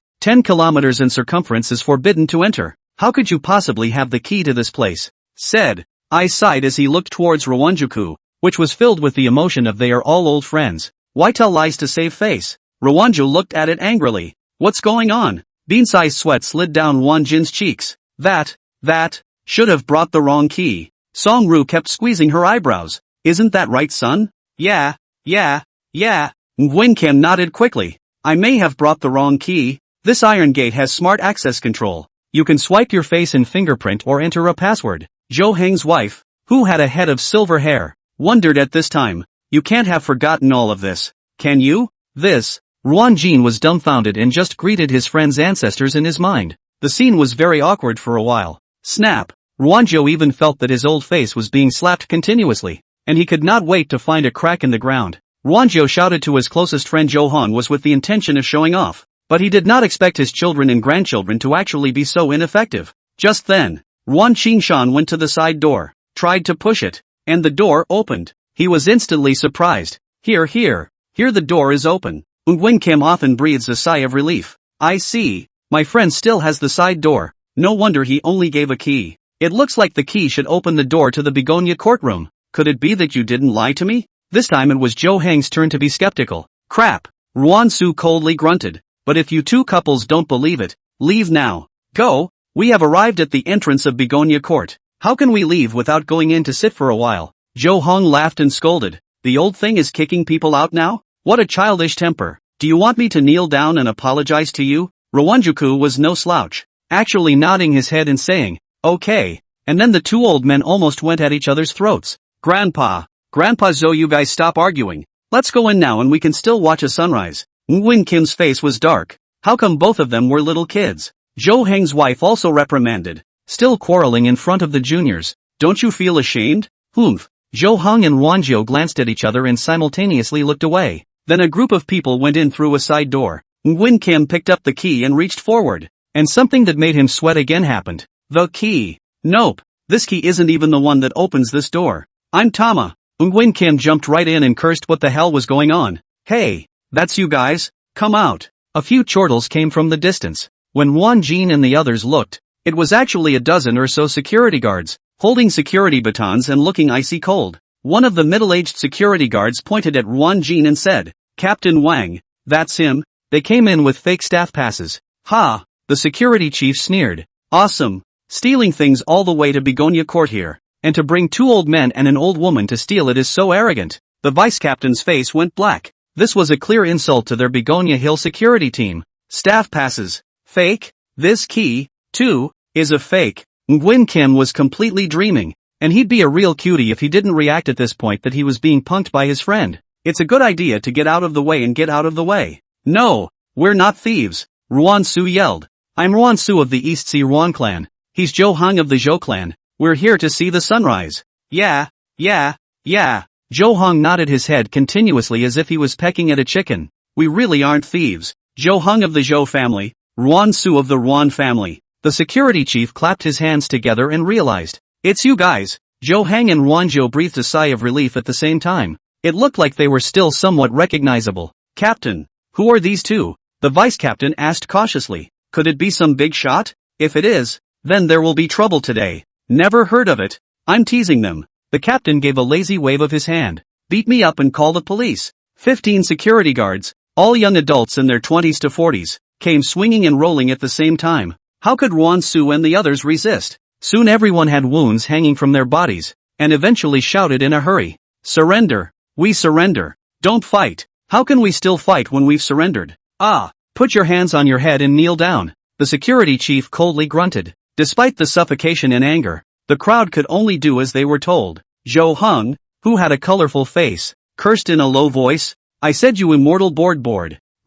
10 kilometers in circumference is forbidden to enter. How could you possibly have the key to this place? Said. I sighed as he looked towards Rawanjuku, which was filled with the emotion of they are all old friends. Why tell lies to save face? Rawanju looked at it angrily. What's going on? Bean-sized sweat slid down Wan Jin's cheeks. That, should have brought the wrong key. Song Ru kept squeezing her eyebrows. Isn't that right, son? Yeah. Nguyen Kim nodded quickly. I may have brought the wrong key. This iron gate has smart access control. You can swipe your face and fingerprint or enter a password. Zhou Heng's wife, who had a head of silver hair, wondered at this time. You can't have forgotten all of this, can you? Ruan Jin was dumbfounded and just greeted his friend's ancestors in his mind. The scene was very awkward for a while. Snap! Ruanzhou even felt that his old face was being slapped continuously, and he could not wait to find a crack in the ground. Ruanzhou shouted to his closest friend Zhou Hong was with the intention of showing off, but he did not expect his children and grandchildren to actually be so ineffective. Just then, Ruan Qingshan went to the side door, tried to push it, and the door opened. He was instantly surprised. Here the door is open. Nguyen Kim often breathes a sigh of relief. I see. My friend still has the side door. No wonder he only gave a key. It looks like the key should open the door to the Begonia courtroom. Could it be that you didn't lie to me? This time it was Zhou Heng's turn to be skeptical. Crap. Ruan Su coldly grunted. But if you two couples don't believe it, leave now. Go. We have arrived at the entrance of Begonia Court. How can we leave without going in to sit for a while? Zhou Hong laughed and scolded. The old thing is kicking people out now? What a childish temper. Do you want me to kneel down and apologize to you? Rawanjuku was no slouch, actually nodding his head and saying, okay, and then the two old men almost went at each other's throats. Grandpa Zhou, you guys stop arguing. Let's go in now and we can still watch a sunrise. Nguyen Kim's face was dark. How come both of them were little kids? Zhou Heng's wife also reprimanded. Still quarreling in front of the juniors. Don't you feel ashamed? Humph. Zhou Hong and Wanzhou glanced at each other and simultaneously looked away. Then a group of people went in through a side door. Nguyen Kim picked up the key and reached forward. And something that made him sweat again happened. The key. Nope. This key isn't even the one that opens this door. I'm Tama. Nguyen Kim jumped right in and cursed what the hell was going on. Hey, that's you guys? Come out. A few chortles came from the distance. When Wan Jin and the others looked, it was actually a dozen or so security guards, holding security batons and looking icy cold. One of the middle-aged security guards pointed at Ruan Jin and said, Captain Wang, that's him. They came in with fake staff passes. Ha! The security chief sneered. Awesome. Stealing things all the way to Begonia Court here. And to bring two old men and an old woman to steal it is so arrogant. The vice-captain's face went black. This was a clear insult to their Begonia Hill security team. Staff passes. Fake? This key, too, is a fake. Nguyen Kim was completely dreaming. And he'd be a real cutie if he didn't react at this point that he was being punked by his friend. It's a good idea to get out of the way and get out of the way. No, we're not thieves, Ruan Su yelled. I'm Ruan Su of the East Sea Ruan clan. He's Zhou Hong of the Zhou clan. We're here to see the sunrise. Yeah. Zhou Hong nodded his head continuously as if he was pecking at a chicken. We really aren't thieves. Zhou Hong of the Zhou family, Ruan Su of the Ruan family. The security chief clapped his hands together and realized. It's you guys. Zhou Heng and Ruanzhou breathed a sigh of relief at the same time. It looked like they were still somewhat recognizable. Captain, who are these two? The vice-captain asked cautiously. Could it be some big shot? If it is, then there will be trouble today. Never heard of it. I'm teasing them. The captain gave a lazy wave of his hand. Beat me up and call the police. 15 security guards, all young adults in their 20s to 40s, came swinging and rolling at the same time. How could Ruan Su and the others resist? Soon everyone had wounds hanging from their bodies, and eventually shouted in a hurry. Surrender. We surrender. Don't fight. How can we still fight when we've surrendered? Put your hands on your head and kneel down. The security chief coldly grunted. Despite the suffocation and anger, the crowd could only do as they were told. Zhou Hong, who had a colorful face, cursed in a low voice. I said you immortal board.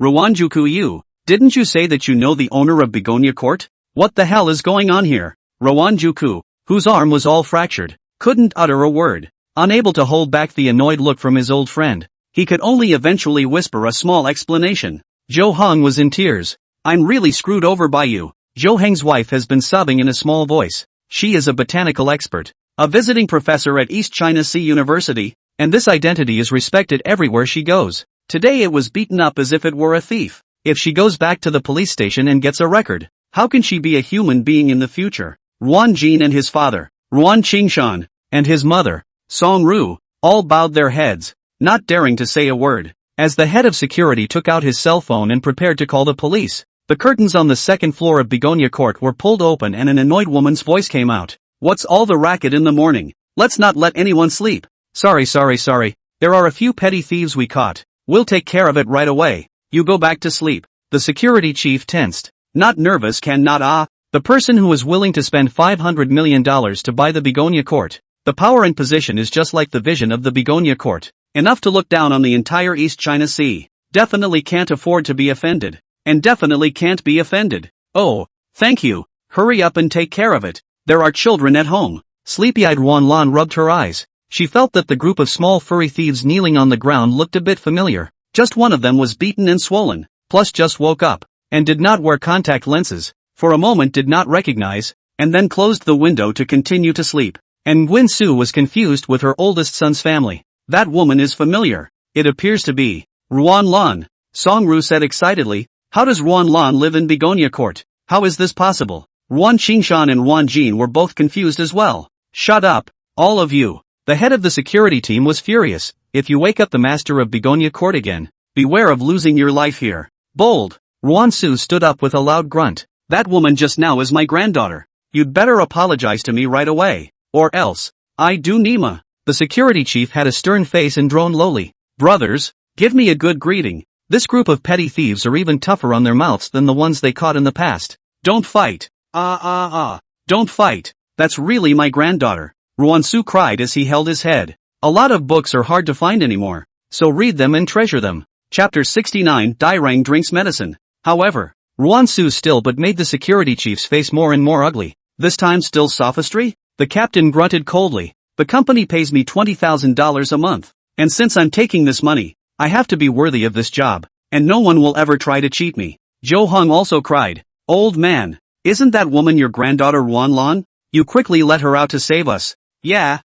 Rawanjuku, you. Didn't you say that you know the owner of Begonia Court? What the hell is going on here? Rawanjuku, whose arm was all fractured, couldn't utter a word. Unable to hold back the annoyed look from his old friend, he could only eventually whisper a small explanation. Zhou Hong was in tears. I'm really screwed over by you. Zhou Heng's wife has been sobbing in a small voice. She is a botanical expert, a visiting professor at East China Sea University. and this identity is respected everywhere she goes. Today it was beaten up as if it were a thief. If she goes back to the police station and gets a record, how can she be a human being in the future? Ruan Jin and his father, Ruan Qingshan, and his mother, Song Ru, all bowed their heads, not daring to say a word. As the head of security took out his cell phone and prepared to call the police, the curtains on the second floor of Begonia Court were pulled open and an annoyed woman's voice came out. "What's all the racket in the morning? Let's not let anyone sleep." Sorry. There are a few petty thieves we caught. We'll take care of it right away. You go back to sleep." The security chief tensed. Not nervous the person who is willing to spend $500 million to buy the Begonia Court. The power and position is just like the vision of the Begonia Court. Enough to look down on the entire East China Sea. Definitely can't afford to be offended. And definitely can't be offended. Oh, thank you. Hurry up and take care of it. There are children at home. Sleepy-eyed Wan Lan rubbed her eyes. She felt that the group of small furry thieves kneeling on the ground looked a bit familiar. Just one of them was beaten and swollen, plus just woke up, and did not wear contact lenses, for a moment did not recognize, and then closed the window to continue to sleep. And Nguyen Su was confused with her oldest son's family. That woman is familiar. It appears to be Ruan Lan. Song Ru said excitedly. How does Ruan Lan live in Begonia Court? How is this possible? Ruan Qingshan and Ruan Jin were both confused as well. Shut up, all of you. The head of the security team was furious. If you wake up the master of Begonia Court again, beware of losing your life here. Bold. Ruan Su stood up with a loud grunt. That woman just now is my granddaughter. You'd better apologize to me right away. Or else. I do Nima. The security chief had a stern face and droned lowly. Brothers, give me a good greeting. This group of petty thieves are even tougher on their mouths than the ones they caught in the past. Don't fight. Don't fight. That's really my granddaughter. Ruan Su cried as he held his head. A lot of books are hard to find anymore, so read them and treasure them. Chapter 69 Dairang drinks medicine. However, Ruan Su still but made the security chief's face more and more ugly. This time still sophistry? The captain grunted coldly. The company pays me $20,000 a month, and since I'm taking this money, I have to be worthy of this job, and no one will ever try to cheat me. Zhou Hong also cried. Old man, isn't that woman your granddaughter Ruan Lan? You quickly let her out to save us. Yeah.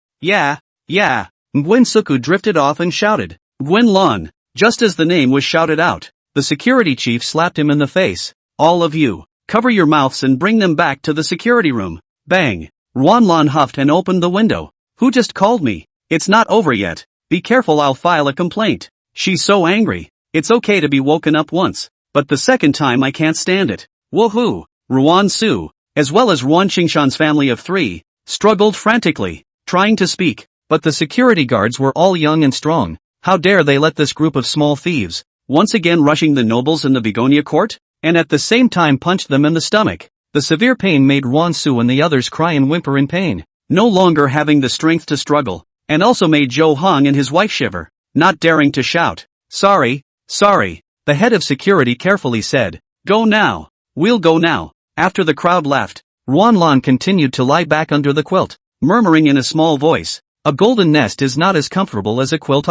Nguyen Suku drifted off and shouted. Nguyen Lan. Just as the name was shouted out, the security chief slapped him in the face. All of you, cover your mouths and bring them back to the security room. Bang. Ruan Lan huffed and opened the window. Who just called me? It's not over yet. Be careful, I'll file a complaint. She's so angry. It's okay to be woken up once, but the second time I can't stand it. Woohoo! Ruan Su, as well as Ruan Qingshan's family of 3, struggled frantically, trying to speak, but the security guards were all young and strong. How dare they let this group of small thieves, once again rushing the nobles in the Begonia Court, and at the same time punch them in the stomach. The severe pain made Ruan Su and the others cry and whimper in pain, no longer having the strength to struggle, and also made Zhou Hong and his wife shiver, not daring to shout. Sorry, the head of security carefully said. Go now. We'll go now. After the crowd left, Ruan Lan continued to lie back under the quilt, murmuring in a small voice. A golden nest is not as comfortable as a quilt.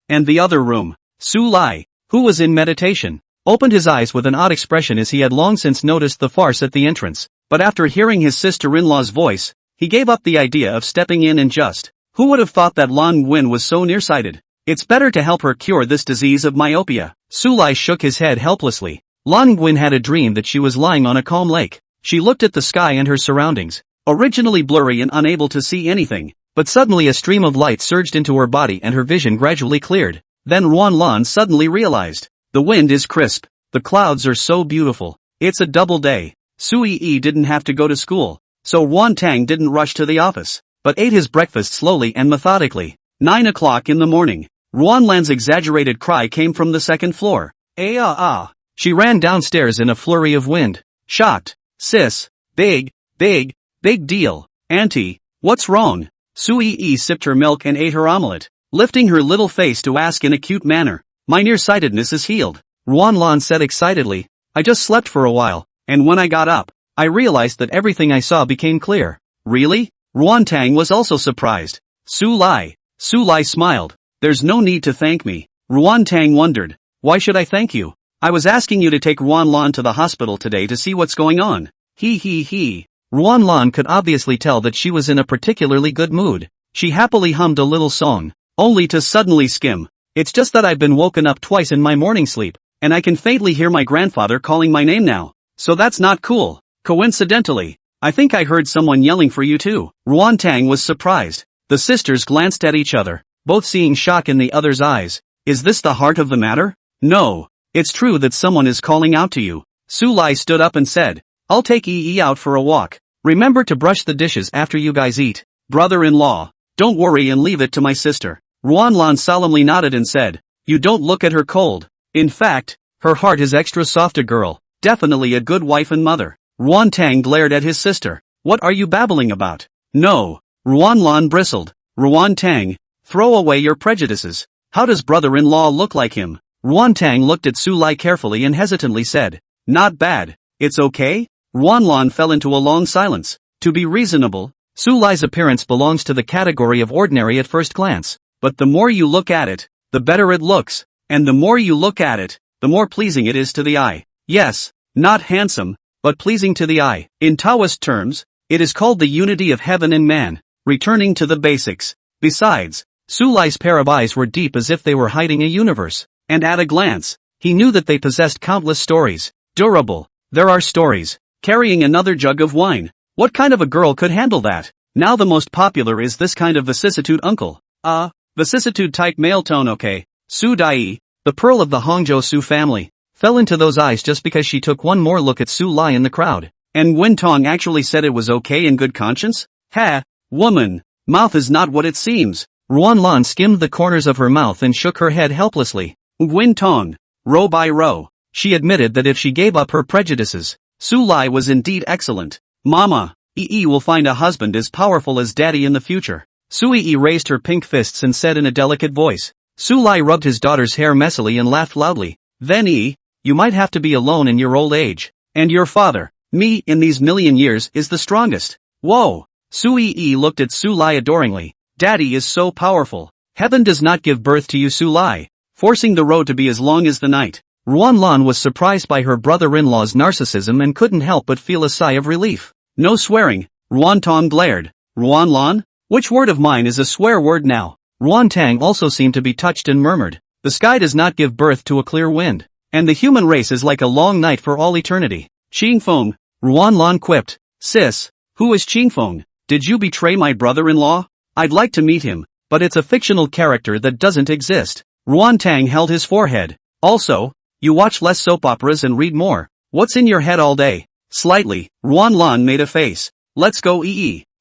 And the other room. Su Lai, who was in meditation, opened his eyes with an odd expression as he had long since noticed the farce at the entrance, but after hearing his sister-in-law's voice, he gave up the idea of stepping in and just. Who would have thought that Lan Nguyen was so nearsighted? It's better to help her cure this disease of myopia. Su Lai shook his head helplessly. Lan Nguyen had a dream that she was lying on a calm lake. She looked at the sky and her surroundings, originally blurry and unable to see anything, but suddenly a stream of light surged into her body and her vision gradually cleared. Then Ruan Lan suddenly realized. The wind is crisp. The clouds are so beautiful. It's a double day. Su Yi didn't have to go to school, so Ruan Tang didn't rush to the office, but ate his breakfast slowly and methodically. 9 o'clock in the morning. Ruan Lan's exaggerated cry came from the second floor. She ran downstairs in a flurry of wind. Shocked. Sis. Big deal. Auntie, what's wrong? Su Yi sipped her milk and ate her omelette, lifting her little face to ask in a cute manner. My nearsightedness is healed. Ruan Lan said excitedly. I just slept for a while, and when I got up, I realized that everything I saw became clear. Really? Ruan Tang was also surprised. Su Lai smiled. There's no need to thank me. Ruan Tang wondered. Why should I thank you? I was asking you to take Ruan Lan to the hospital today to see what's going on. He. Ruan Lan could obviously tell that she was in a particularly good mood. She happily hummed a little song. only to suddenly skim. It's just that I've been woken up twice in my morning sleep, and I can faintly hear my grandfather calling my name now. So that's not cool. Coincidentally, I think I heard someone yelling for you too. Ruan Tang was surprised. The sisters glanced at each other, both seeing shock in the other's eyes. Is this the heart of the matter? No. It's true that someone is calling out to you. Su Lai stood up and said, I'll take Yi out for a walk. Remember to brush the dishes after you guys eat. Brother-in-law, don't worry and leave it to my sister. Ruan Lan solemnly nodded and said, you don't look at her cold. In fact, her heart is extra soft. A girl, definitely a good wife and mother. Ruan Tang glared at his sister. What are you babbling about? No. Ruan Lan bristled. Ruan Tang, throw away your prejudices. How does brother-in-law look like him? Ruan Tang looked at Su Lai carefully and hesitantly said, not bad. It's okay? Ruan Lan fell into a long silence. To be reasonable, Su Lai's appearance belongs to the category of ordinary at first glance. But the more you look at it, the better it looks. And the more you look at it, the more pleasing it is to the eye. Yes, not handsome, but pleasing to the eye. In Taoist terms, it is called the unity of heaven and man, returning to the basics. Besides, Su Lai's pair of eyes were deep as if they were hiding a universe. And at a glance, he knew that they possessed countless stories. Durable. There are stories. Carrying another jug of wine. What kind of a girl could handle that? Now the most popular is this kind of vicissitude uncle. Vicissitude type male tone. Okay. Su Dai, the pearl of the Hangzhou Su family, fell into those eyes just because she took one more look at Su Lai in the crowd. And Wen Tong actually said it was okay in good conscience? Ha! Woman! Mouth is not what it seems. Ruan Lan skimmed the corners of her mouth and shook her head helplessly. Wen Tong. Row by row. She admitted that if she gave up her prejudices, Su Lai was indeed excellent. Mama, Yi will find a husband as powerful as daddy in the future. Su Yi raised her pink fists and said in a delicate voice. Su Lai rubbed his daughter's hair messily and laughed loudly. Then you might have to be alone in your old age. And your father, me in these million years is the strongest. Whoa! Su Yi looked at Su Lai adoringly. Daddy is so powerful. Heaven does not give birth to you, Su Lai, forcing the road to be as long as the night. Ruan Lan was surprised by her brother-in-law's narcissism and couldn't help but feel a sigh of relief. No swearing. Ruan Tong glared. Ruan Lan? Which word of mine is a swear word now? Ruan Tang also seemed to be touched and murmured. The sky does not give birth to a clear wind. And the human race is like a long night for all eternity. Qingfeng, Ruan Lan quipped. Sis, who is Qingfeng? Did you betray my brother-in-law? I'd like to meet him, but it's a fictional character that doesn't exist. Ruan Tang held his forehead. Also, you watch less soap operas and read more. What's in your head all day? Slightly, Ruan Lan made a face. Let's go.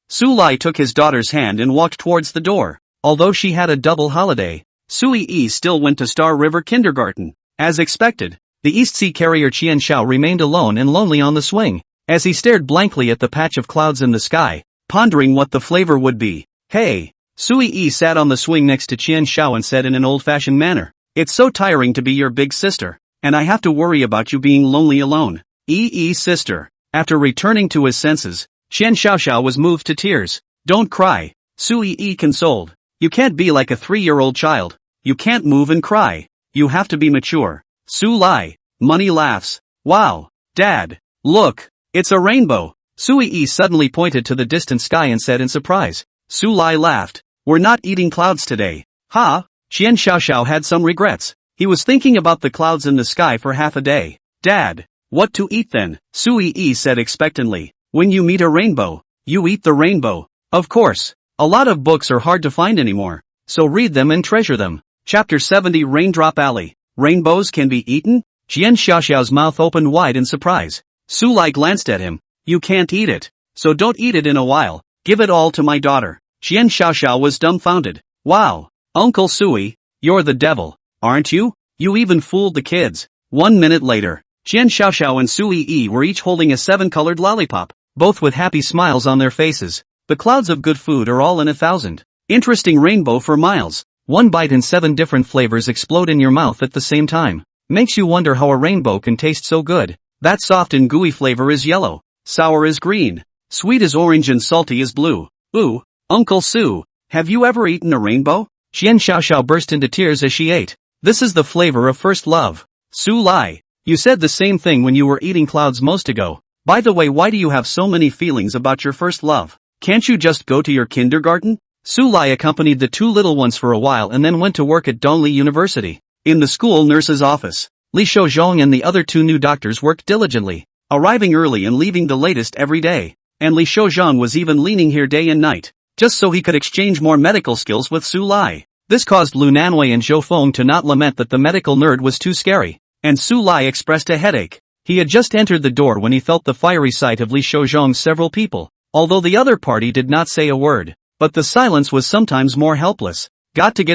Su Lai took his daughter's hand and walked towards the door. Although she had a double holiday, Su Yi still went to Star River Kindergarten. As expected, the East Sea carrier Qian Xiao remained alone and lonely on the swing, as he stared blankly at the patch of clouds in the sky, pondering what the flavor would be. Hey! Su Yi sat on the swing next to Qian Xiao and said in an old-fashioned manner. It's so tiring to be your big sister, and I have to worry about you being lonely alone. Sister. After returning to his senses, Qian Xiao was moved to tears. Don't cry. Su Yi consoled. You can't be like a 3-year-old child. You can't move and cry. You have to be mature. Su Lai. Money laughs. Wow. Dad. Look. It's a rainbow. Su Yi suddenly pointed to the distant sky and said in surprise. Su Lai laughed. We're not eating clouds today. Ha? Qian Xiao had some regrets. He was thinking about the clouds in the sky for half a day. Dad. What to eat then? Su Yi said expectantly. When you meet a rainbow, you eat the rainbow. Of course. A lot of books are hard to find anymore, so read them and treasure them. Chapter 70 Raindrop Alley. Rainbows can be eaten? Qian Xiao's mouth opened wide in surprise. Su Lai glanced at him. You can't eat it. So don't eat it in a while. Give it all to my daughter. Qian Xiao was dumbfounded. Wow. Uncle Sui, you're the devil, aren't you? You even fooled the kids. 1 minute later, Qian Xiao and Su Yi were each holding a 7-colored lollipop, both with happy smiles on their faces. The clouds of good food are all in 1,000. Interesting rainbow for miles. One bite and 7 different flavors explode in your mouth at the same time. Makes you wonder how a rainbow can taste so good. That soft and gooey flavor is yellow. Sour is green. Sweet is orange and salty is blue. Ooh, Uncle Su, have you ever eaten a rainbow? Qian Xiao burst into tears as she ate. This is the flavor of first love. Su Lai, you said the same thing when you were eating clouds most ago. By the way, why do you have so many feelings about your first love? Can't you just go to your kindergarten? Su Lai accompanied the two little ones for a while and then went to work at Dongli University. In the school nurse's office, Li Shouzhong and the other two new doctors worked diligently, arriving early and leaving the latest every day. And Li Shouzhong was even leaning here day and night, just so he could exchange more medical skills with Su Lai. This caused Lu Nanwei and Zhou Feng to not lament that the medical nerd was too scary, and Su Lai expressed a headache. He had just entered the door when he felt the fiery sight of Li Shouzhong's several people, although the other party did not say a word. But the silence was sometimes more helpless. Got to.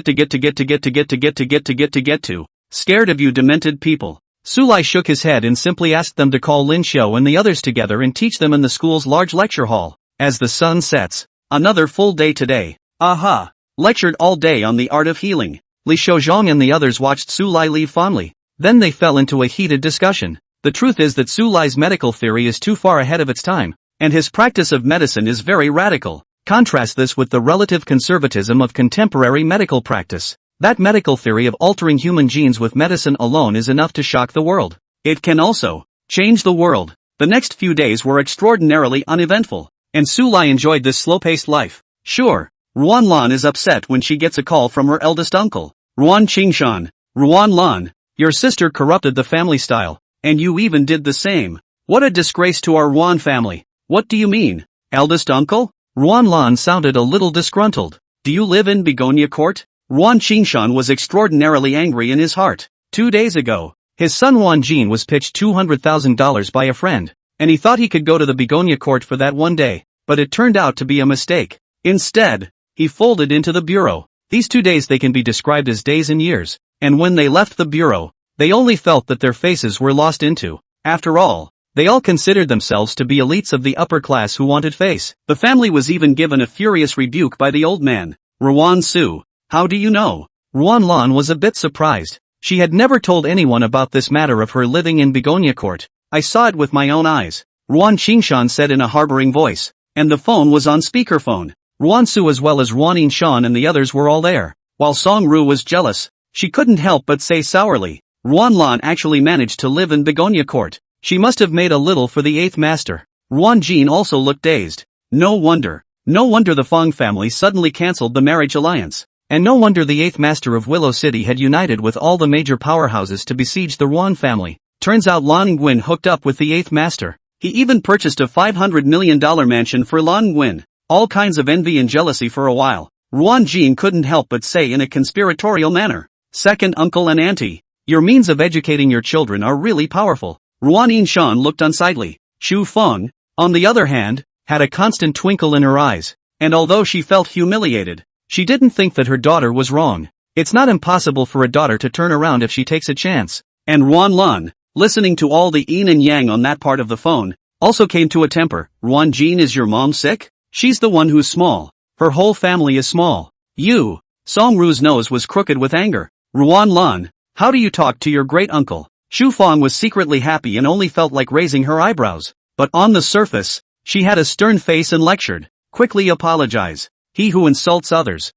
Scared of you demented people. Su Lai shook his head and simply asked them to call Lin Xiu and the others together and teach them in the school's large lecture hall. As the sun sets, another full day today. Aha! Lectured all day on the art of healing. Li Shouzhong and the others watched Su Lai leave fondly. Then they fell into a heated discussion. The truth is that Su Lai's medical theory is too far ahead of its time, and his practice of medicine is very radical. Contrast this with the relative conservatism of contemporary medical practice. That medical theory of altering human genes with medicine alone is enough to shock the world. It can also change the world. The next few days were extraordinarily uneventful, and Su Lai enjoyed this slow-paced life. Sure, Ruan Lan is upset when she gets a call from her eldest uncle, Ruan Qingshan. Ruan Lan, your sister corrupted the family style, and you even did the same. What a disgrace to our Ruan family. What do you mean, eldest uncle? Ruan Lan sounded a little disgruntled. Do you live in Begonia Court? Ruan Qingshan was extraordinarily angry in his heart. 2 days ago, his son Ruan Jin was pitched $200,000 by a friend, and he thought he could go to the Begonia Court for that one day, but it turned out to be a mistake. Instead, he folded into the bureau. These 2 days they can be described as days and years, and when they left the bureau, they only felt that their faces were lost into. After all, they all considered themselves to be elites of the upper class who wanted face. The family was even given a furious rebuke by the old man. Ruan Su. How do you know? Ruan Lan was a bit surprised. She had never told anyone about this matter of her living in Begonia Court. I saw it with my own eyes, Ruan Qingshan said in a harboring voice. And the phone was on speakerphone. Ruan Su as well as Ruan Yinshan and the others were all there. While Song Ru was jealous, she couldn't help but say sourly, Ruan Lan actually managed to live in Begonia Court. She must have made a little for the 8th master. Ruan Jin also looked dazed. No wonder the Fong family suddenly cancelled the marriage alliance. And no wonder the 8th master of Willow City had united with all the major powerhouses to besiege the Ruan family. Turns out Lan Nguyen hooked up with the 8th master. He even purchased a $500 million mansion for Lan Nguyen. All kinds of envy and jealousy for a while. Ruan Jin couldn't help but say in a conspiratorial manner, second uncle and auntie, your means of educating your children are really powerful. Ruan Yinshan looked unsightly. Xu Feng, on the other hand, had a constant twinkle in her eyes, and although she felt humiliated, she didn't think that her daughter was wrong. It's not impossible for a daughter to turn around if she takes a chance. And Ruan Lan, listening to all the yin and yang on that part of the phone, also came to a temper. Ruan Jin, is your mom sick? She's the one who's small. Her whole family is small. You. Song Ru's nose was crooked with anger. Ruan Lan, how do you talk to your great uncle? Xu Feng was secretly happy and only felt like raising her eyebrows. But on the surface, she had a stern face and lectured. Quickly apologize. He who insults others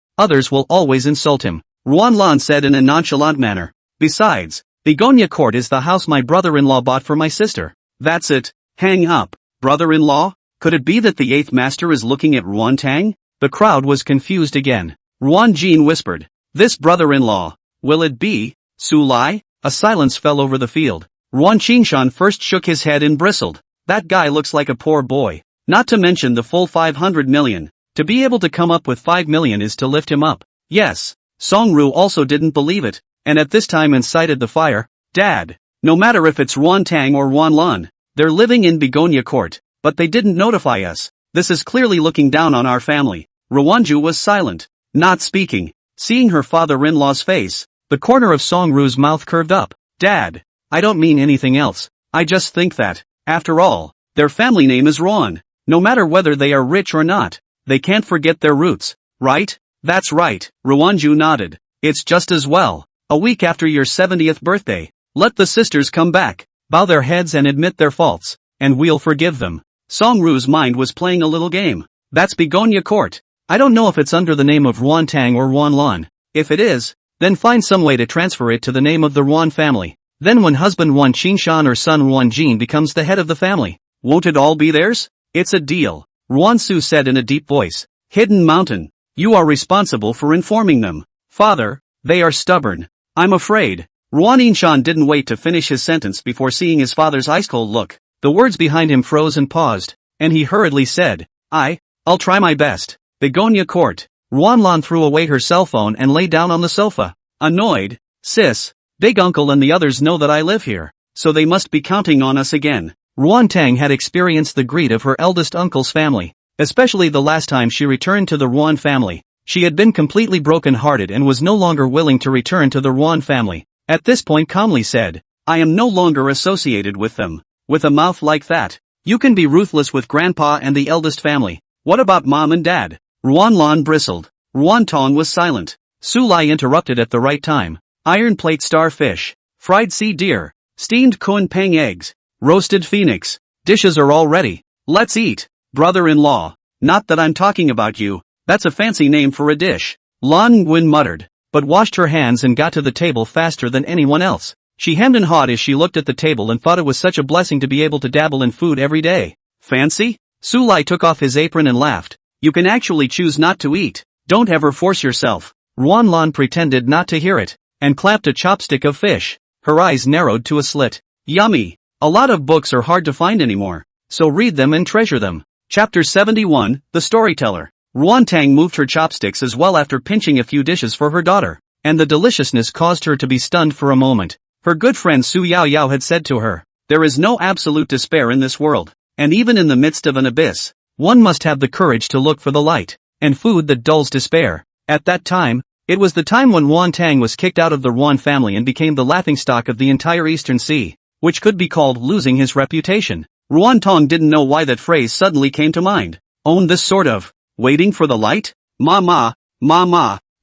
will always insult him, Ruan Lan said in a nonchalant manner. Besides, Begonia Court is the house my brother-in-law bought for my sister. That's it. Hang up. Brother-in-law? Could it be that the 8th master is looking at Ruan Tang? The crowd was confused again. Ruan Jin whispered, this brother-in-law, will it be Su Lai? A silence fell over the field. Ruan Qingshan first shook his head and bristled. That guy looks like a poor boy. Not to mention the full 500 million. To be able to come up with 5 million is to lift him up. Yes. Song Ru also didn't believe it, and at this time incited the fire. Dad, no matter if it's Ruan Tang or Ruan Lan, they're living in Begonia Court, but they didn't notify us. This is clearly looking down on our family. Ruanju was silent, not speaking. Seeing her father-in-law's face, the corner of Song Ru's mouth curved up. Dad, I don't mean anything else. I just think that, after all, their family name is Ruan. No matter whether they are rich or not, they can't forget their roots, right? That's right, Ruanju nodded. It's just as well. A week after your 70th birthday, let the sisters come back, bow their heads and admit their faults, and we'll forgive them. Song Ru's mind was playing a little game. That's Begonia Court. I don't know if it's under the name of Ruan Tang or Ruan Lan. If it is, then find some way to transfer it to the name of the Ruan family. Then when husband Ruan Qingshan or son Ruan Jin becomes the head of the family, won't it all be theirs? It's a deal, Ruan Su said in a deep voice. Hidden Mountain. You are responsible for informing them. Father, they are stubborn. I'm afraid. Ruan Yinshan didn't wait to finish his sentence before seeing his father's ice-cold look. The words behind him froze and paused, and he hurriedly said, I'll try my best. Begonia Court. Ruanlan threw away her cell phone and lay down on the sofa. Annoyed. Sis, Big Uncle and the others know that I live here, so they must be counting on us again. Ruan Tang had experienced the greed of her eldest uncle's family, especially the last time she returned to the Ruan family. She had been completely broken-hearted and was no longer willing to return to the Ruan family. At this point calmly said, I am no longer associated with them. With a mouth like that, you can be ruthless with Grandpa and the eldest family. What about Mom and Dad? Ruanlan bristled. Ruan Tong was silent. Su Lai interrupted at the right time. Iron plate starfish, fried sea deer, steamed kun pang eggs, roasted phoenix. Dishes are all ready. Let's eat. Brother-in-law. Not that I'm talking about you. That's a fancy name for a dish. Lan Nguyen muttered, but washed her hands and got to the table faster than anyone else. She hemmed and hawed as she looked at the table and thought it was such a blessing to be able to dabble in food every day. Fancy? Su Lai took off his apron and laughed. You can actually choose not to eat. Don't ever force yourself. Ruanlan pretended not to hear it, and clapped a chopstick of fish. Her eyes narrowed to a slit. Yummy. A lot of books are hard to find anymore, so read them and treasure them. Chapter 71, The Storyteller. Ruan Tang moved her chopsticks as well after pinching a few dishes for her daughter, and the deliciousness caused her to be stunned for a moment. Her good friend Su Yao Yao had said to her, there is no absolute despair in this world, and even in the midst of an abyss, one must have the courage to look for the light, and food that dulls despair. At that time, it was the time when Ruan Tang was kicked out of the Ruan family and became the laughingstock of the entire Eastern Sea, which could be called losing his reputation. Ruan Tong didn't know why that phrase suddenly came to mind. Own this sort of, waiting for the light? Mama.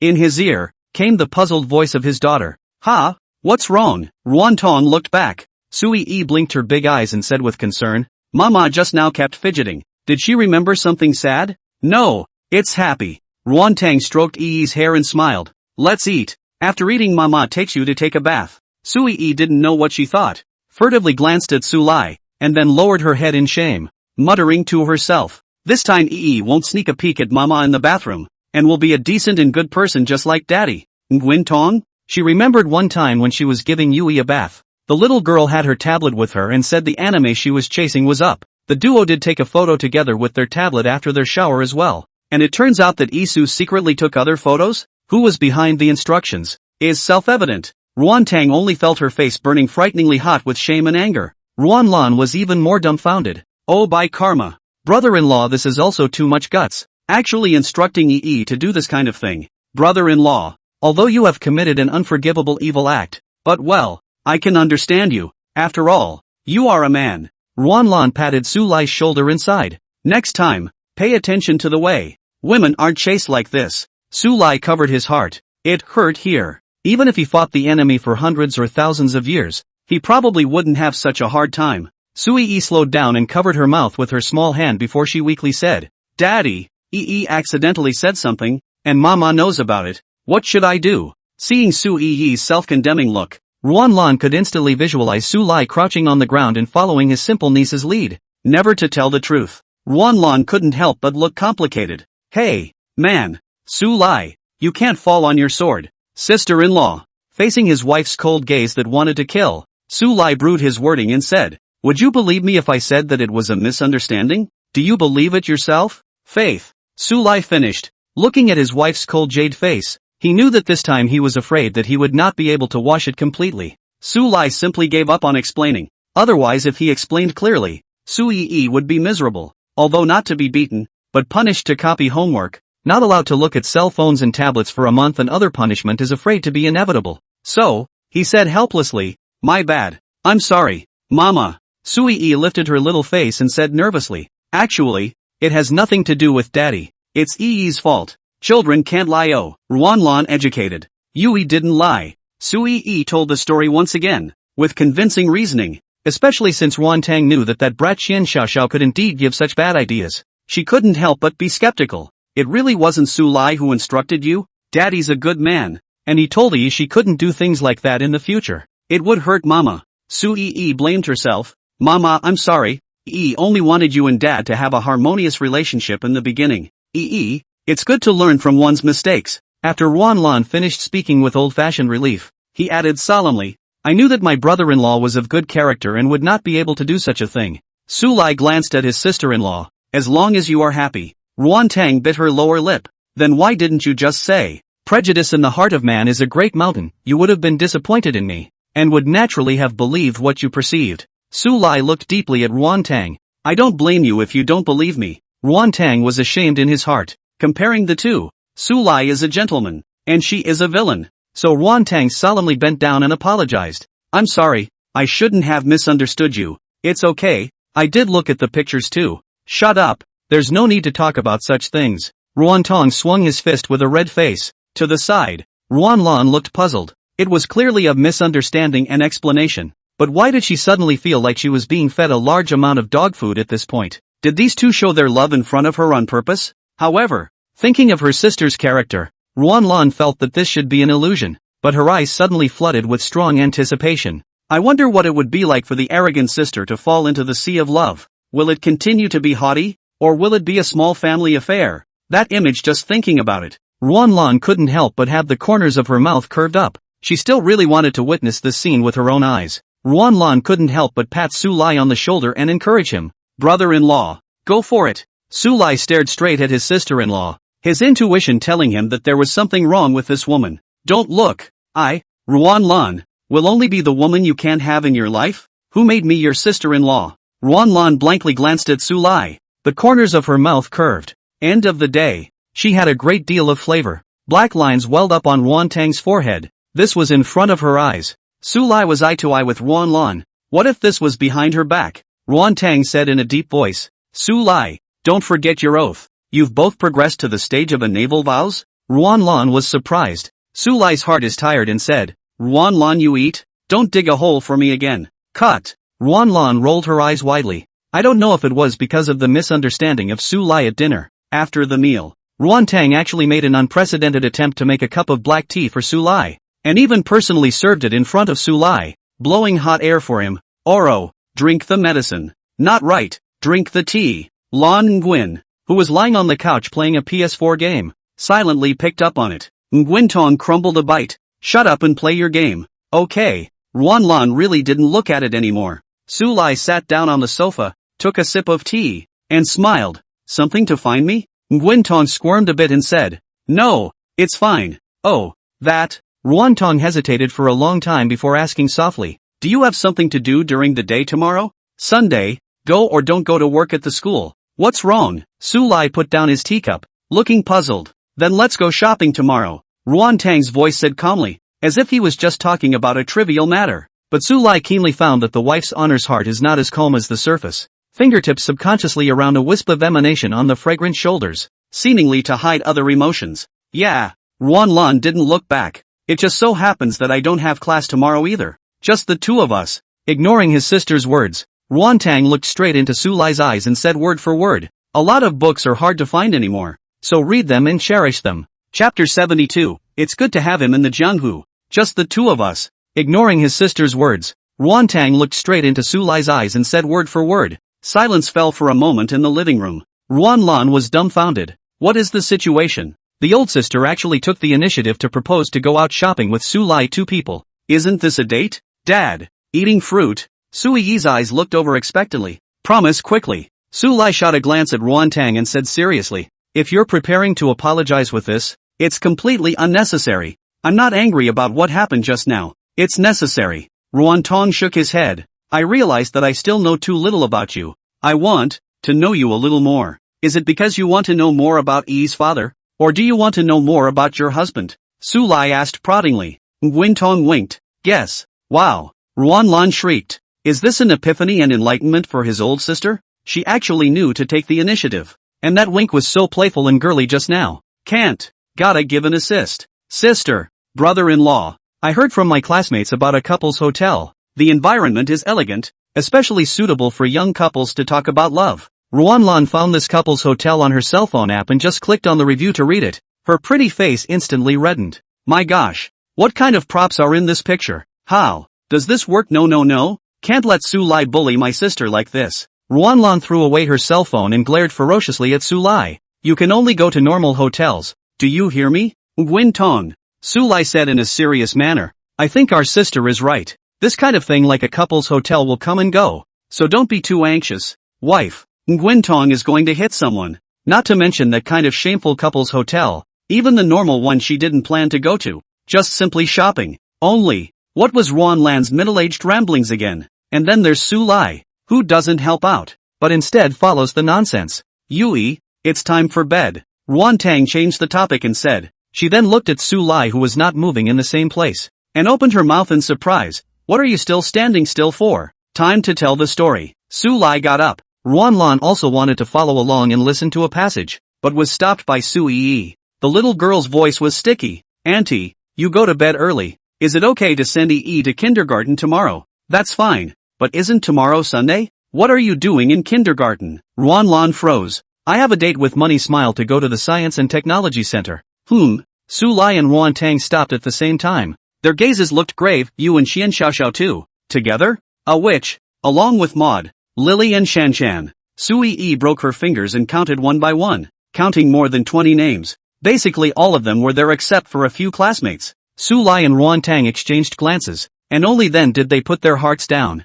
In his ear, came the puzzled voice of his daughter. Ha? What's wrong? Ruan Tong looked back. Sui Yi blinked her big eyes and said with concern, Mama just now kept fidgeting. Did she remember something sad? No, it's happy. Ruan Tang stroked Yi's hair and smiled. Let's eat. After eating Mama takes you to take a bath. Sui Yi didn't know what she thought. Furtively glanced at Su Lai, and then lowered her head in shame, muttering to herself, this time Yi won't sneak a peek at Mama in the bathroom, and will be a decent and good person just like Daddy. Nguyen Tong? She remembered one time when she was giving Yui a bath. The little girl had her tablet with her and said the anime she was chasing was up. The duo did take a photo together with their tablet after their shower as well. And it turns out that Isu secretly took other photos? Who was behind the instructions? Is self-evident. Ruan Tang only felt her face burning frighteningly hot with shame and anger. Ruanlan was even more dumbfounded. Oh by karma. Brother-in-law, this is also too much guts. Actually instructing Yi to do this kind of thing. Brother-in-law. Although you have committed an unforgivable evil act, but well, I can understand you. After all, you are a man. Ruanlan patted Su Lai's shoulder inside. Next time, pay attention to the way women aren't chased like this. Su Lai covered his heart. It hurt here. Even if he fought the enemy for hundreds or thousands of years, he probably wouldn't have such a hard time. Sui Yi slowed down and covered her mouth with her small hand before she weakly said, Daddy, Yi accidentally said something, and Mama knows about it. What should I do? Seeing Sui Yi's self-condemning look, Ruanlan could instantly visualize Su Lai crouching on the ground and following his simple niece's lead. Never to tell the truth. Ruanlan couldn't help but look complicated. Hey, man. Su Lai, you can't fall on your sword. Sister-in-law. Facing his wife's cold gaze that wanted to kill, Su Lai brewed his wording and said, would you believe me if I said that it was a misunderstanding? Do you believe it yourself? Faith. Su Lai finished, looking at his wife's cold jade face. He knew that this time he was afraid that he would not be able to wash it completely. Su Lai simply gave up on explaining. Otherwise, if he explained clearly, Sui Yi would be miserable, although not to be beaten, but punished to copy homework, not allowed to look at cell phones and tablets for a month, and other punishment is afraid to be inevitable. So, he said helplessly, my bad. I'm sorry, Mama. Sui Yi lifted her little face and said nervously, actually, it has nothing to do with Daddy. It's Yi's fault. Children can't lie. Oh, Ruanlan educated. Yui didn't lie. Sui Yi told the story once again, with convincing reasoning, especially since Ruan Tang knew that brat Xian Xiaoxiao could indeed give such bad ideas. She couldn't help but be skeptical. It really wasn't Su Lai who instructed you? Daddy's a good man, and he told Yi she couldn't do things like that in the future. It would hurt Mama. Sui Yi blamed herself. Mama, I'm sorry. Yi only wanted you and Dad to have a harmonious relationship in the beginning. Yi, It's good to learn from one's mistakes. After Ruanlan finished speaking with old-fashioned relief, he added solemnly, I knew that my brother-in-law was of good character and would not be able to do such a thing. Su Lai glanced at his sister-in-law. As long as you are happy. Ruan Tang bit her lower lip. Then why didn't you just say, prejudice in the heart of man is a great mountain, you would have been disappointed in me, and would naturally have believed what you perceived. Su Lai looked deeply at Ruan Tang. I don't blame you if you don't believe me. Ruan Tang was ashamed in his heart. Comparing the two, Su Lai is a gentleman, and she is a villain. So Ruan Tang solemnly bent down and apologized. I'm sorry, I shouldn't have misunderstood you. It's okay, I did look at the pictures too. Shut up, there's no need to talk about such things. Ruan Tong swung his fist with a red face. To the side, Ruan Lan looked puzzled. It was clearly a misunderstanding and explanation. But why did she suddenly feel like she was being fed a large amount of dog food at this point? Did these two show their love in front of her on purpose? However, thinking of her sister's character, Ruan Lan felt that this should be an illusion, but her eyes suddenly flooded with strong anticipation. I wonder what it would be like for the arrogant sister to fall into the sea of love. Will it continue to be haughty, or will it be a small family affair? That image, just thinking about it, Ruan Lan couldn't help but have the corners of her mouth curved up. She still really wanted to witness this scene with her own eyes. Ruan Lan couldn't help but pat Su Lai on the shoulder and encourage him. Brother-in-law, go for it. Su Lai stared straight at his sister-in-law, his intuition telling him that there was something wrong with this woman. Don't look. I, Ruan Lan, will only be the woman you can't have in your life? Who made me your sister-in-law? Ruan Lan blankly glanced at Su Lai. The corners of her mouth curved. End of the day. She had a great deal of flavor. Black lines welled up on Ruan Tang's forehead. This was in front of her eyes. Su Lai was eye to eye with Ruan Lan. What if this was behind her back? Ruan Tang said in a deep voice. Su Lai, don't forget your oath. You've both progressed to the stage of a naval vows? Ruan Lan was surprised. Su Lai's heart is tired and said, Ruan Lan, you eat? Don't dig a hole for me again. Cut. Ruan Lan rolled her eyes widely. I don't know if it was because of the misunderstanding of Su Lai at dinner. After the meal, Ruan Tang actually made an unprecedented attempt to make a cup of black tea for Su Lai, and even personally served it in front of Su Lai, blowing hot air for him. Oro, drink the medicine. Not right, drink the tea. Lan Nguyen, who was lying on the couch playing a PS4 game, silently picked up on it. Nguyen Tong crumbled a bite. Shut up and play your game. Okay. Ruan Lan really didn't look at it anymore. Su Lai sat down on the sofa, took a sip of tea, and smiled. Something to find me? Nguyen Tong squirmed a bit and said, no, it's fine. Oh, that. Ruan Tong hesitated for a long time before asking softly, do you have something to do during the day tomorrow? Sunday, go or don't go to work at the school. What's wrong? Su Lai put down his teacup, looking puzzled. Then let's go shopping tomorrow. Ruan Tang's voice said calmly, as if he was just talking about a trivial matter. But Su Lai keenly found that the wife's honor's heart is not as calm as the surface. Fingertips subconsciously around a wisp of emanation on the fragrant shoulders, seemingly to hide other emotions. Yeah. Ruan Lan didn't look back. It just so happens that I don't have class tomorrow either. Just the two of us. Ignoring his sister's words, Ruan Tang looked straight into Su Lai's eyes and said word for word, a lot of books are hard to find anymore, so read them and cherish them. Chapter 72, it's good to have him in the Jianghu. Just the two of us. Ignoring his sister's words, Ruan Tang looked straight into Su Lai's eyes and said word for word. Silence fell for a moment in the living room. Ruan Lan was dumbfounded. What is the situation? The old sister actually took the initiative to propose to go out shopping with Su Lai. Two people. Isn't this a date? Dad. Eating fruit? Su Yi's eyes looked over expectantly. Promise quickly. Su Lai shot a glance at Ruan Tang and said seriously, if you're preparing to apologize with this, it's completely unnecessary. I'm not angry about what happened just now. It's necessary. Ruan Tong shook his head. I realize that I still know too little about you. I want to know you a little more. Is it because you want to know more about Yi's father? Or do you want to know more about your husband? Su Lai asked proddingly. Nguyen Tong winked. Yes. Wow. Ruan Lan shrieked. Is this an epiphany and enlightenment for his old sister? She actually knew to take the initiative. And that wink was so playful and girly just now. Can't. Gotta give an assist. Sister. Brother-in-law. I heard from my classmates about a couple's hotel. The environment is elegant, especially suitable for young couples to talk about love. Ruan Lan found this couple's hotel on her cell phone app and just clicked on the review to read it. Her pretty face instantly reddened. My gosh. What kind of props are in this picture? How? Does this work? No. Can't let Su Lai bully my sister like this. Ruan Lan threw away her cell phone and glared ferociously at Su Lai. You can only go to normal hotels. Do you hear me? Nguyen Tong. Su Lai said in a serious manner. I think our sister is right. This kind of thing like a couple's hotel will come and go. So don't be too anxious. Wife. Nguyen Tong is going to hit someone. Not to mention that kind of shameful couple's hotel. Even the normal one she didn't plan to go to. Just simply shopping. Only. What was Ruan Lan's middle-aged ramblings again? And then there's Su Lai, who doesn't help out, but instead follows the nonsense. Yui, it's time for bed. Ruan Tang changed the topic and said. She then looked at Su Lai who was not moving in the same place, and opened her mouth in surprise. What are you still standing still for? Time to tell the story. Su Lai got up. Ruan Lan also wanted to follow along and listen to a passage, but was stopped by Su Yi. The little girl's voice was sticky. Auntie, you go to bed early. Is it okay to send Yi to kindergarten tomorrow? That's fine. But isn't tomorrow Sunday? What are you doing in kindergarten? Ruan Lan froze. I have a date with Money Smile to go to the Science and Technology Center. Su Lai and Ruan Tang stopped at the same time. Their gazes looked grave. You and Xian Xiaoxiao too. Together? A witch. Along with Maud, Lily and Shanshan. Su Yi broke her fingers and counted one by one, counting more than 20 names. Basically all of them were there except for a few classmates. Su Lai and Ruan Tang exchanged glances, and only then did they put their hearts down.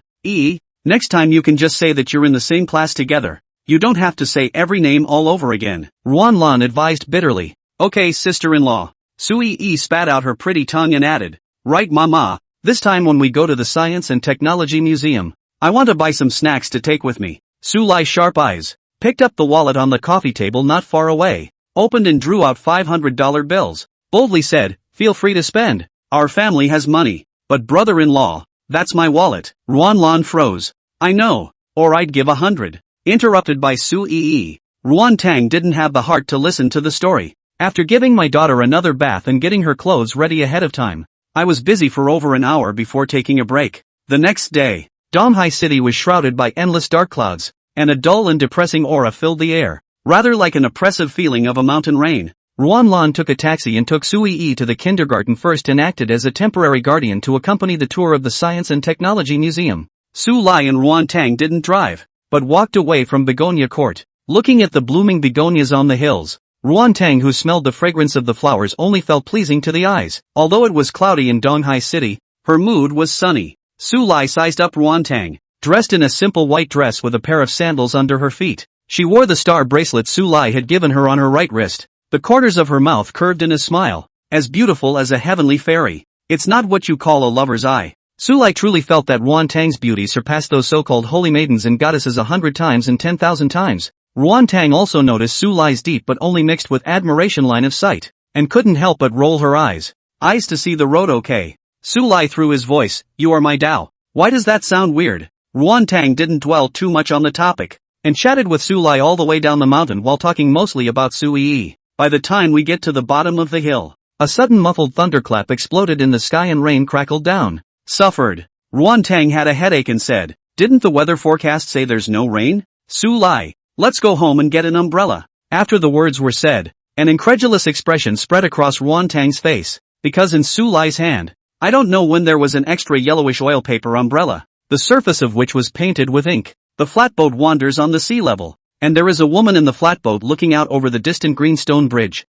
Next time you can just say that you're in the same class together. You don't have to say every name all over again. Ruan Lan advised bitterly. Okay, sister-in-law. Su Yi spat out her pretty tongue and added. Right, mama. This time when we go to the Science and Technology Museum, I want to buy some snacks to take with me. Su Lai's sharp eyes picked up the wallet on the coffee table not far away, opened and drew out $500 bills, boldly said, feel free to spend. Our family has money. But brother-in-law, that's my wallet. Ruan Lan froze. I know, or I'd give 100. Interrupted by Su Yi. Ruan Tang didn't have the heart to listen to the story. After giving my daughter another bath and getting her clothes ready ahead of time, I was busy for over an hour before taking a break. The next day, Donghai City was shrouded by endless dark clouds, and a dull and depressing aura filled the air, rather like an oppressive feeling of a mountain rain. Ruan Lan took a taxi and took Su Yi to the kindergarten first and acted as a temporary guardian to accompany the tour of the Science and Technology Museum. Su Lai and Ruan Tang didn't drive, but walked away from Begonia Court, looking at the blooming begonias on the hills. Ruan Tang, who smelled the fragrance of the flowers, only felt pleasing to the eyes. Although it was cloudy in Donghai City, her mood was sunny. Su Lai sized up Ruan Tang, dressed in a simple white dress with a pair of sandals under her feet. She wore the star bracelet Su Lai had given her on her right wrist. The corners of her mouth curved in a smile, as beautiful as a heavenly fairy. It's not what you call a lover's eye. Su Lai truly felt that Ruan Tang's beauty surpassed those so-called holy maidens and goddesses 100 times and 10,000 times. Ruan Tang also noticed Su Lai's deep but only mixed with admiration line of sight, and couldn't help but roll her eyes. Eyes to see the road okay. Su Lai threw his voice, you are my Dao. Why does that sound weird? Ruan Tang didn't dwell too much on the topic, and chatted with Su Lai all the way down the mountain while talking mostly about Su Yi. By the time we get to the bottom of the hill, a sudden muffled thunderclap exploded in the sky and rain crackled down. Suffered. Ruan Tang had a headache and said, didn't the weather forecast say there's no rain? Su Lai, let's go home and get an umbrella. After the words were said, an incredulous expression spread across Ruan Tang's face, because in Su Lai's hand, I don't know when there was an extra yellowish oil paper umbrella, the surface of which was painted with ink. The flatboat wanders on the sea level, and there is a woman in the flatboat looking out over the distant green stone bridge.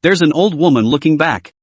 There's an old woman looking back.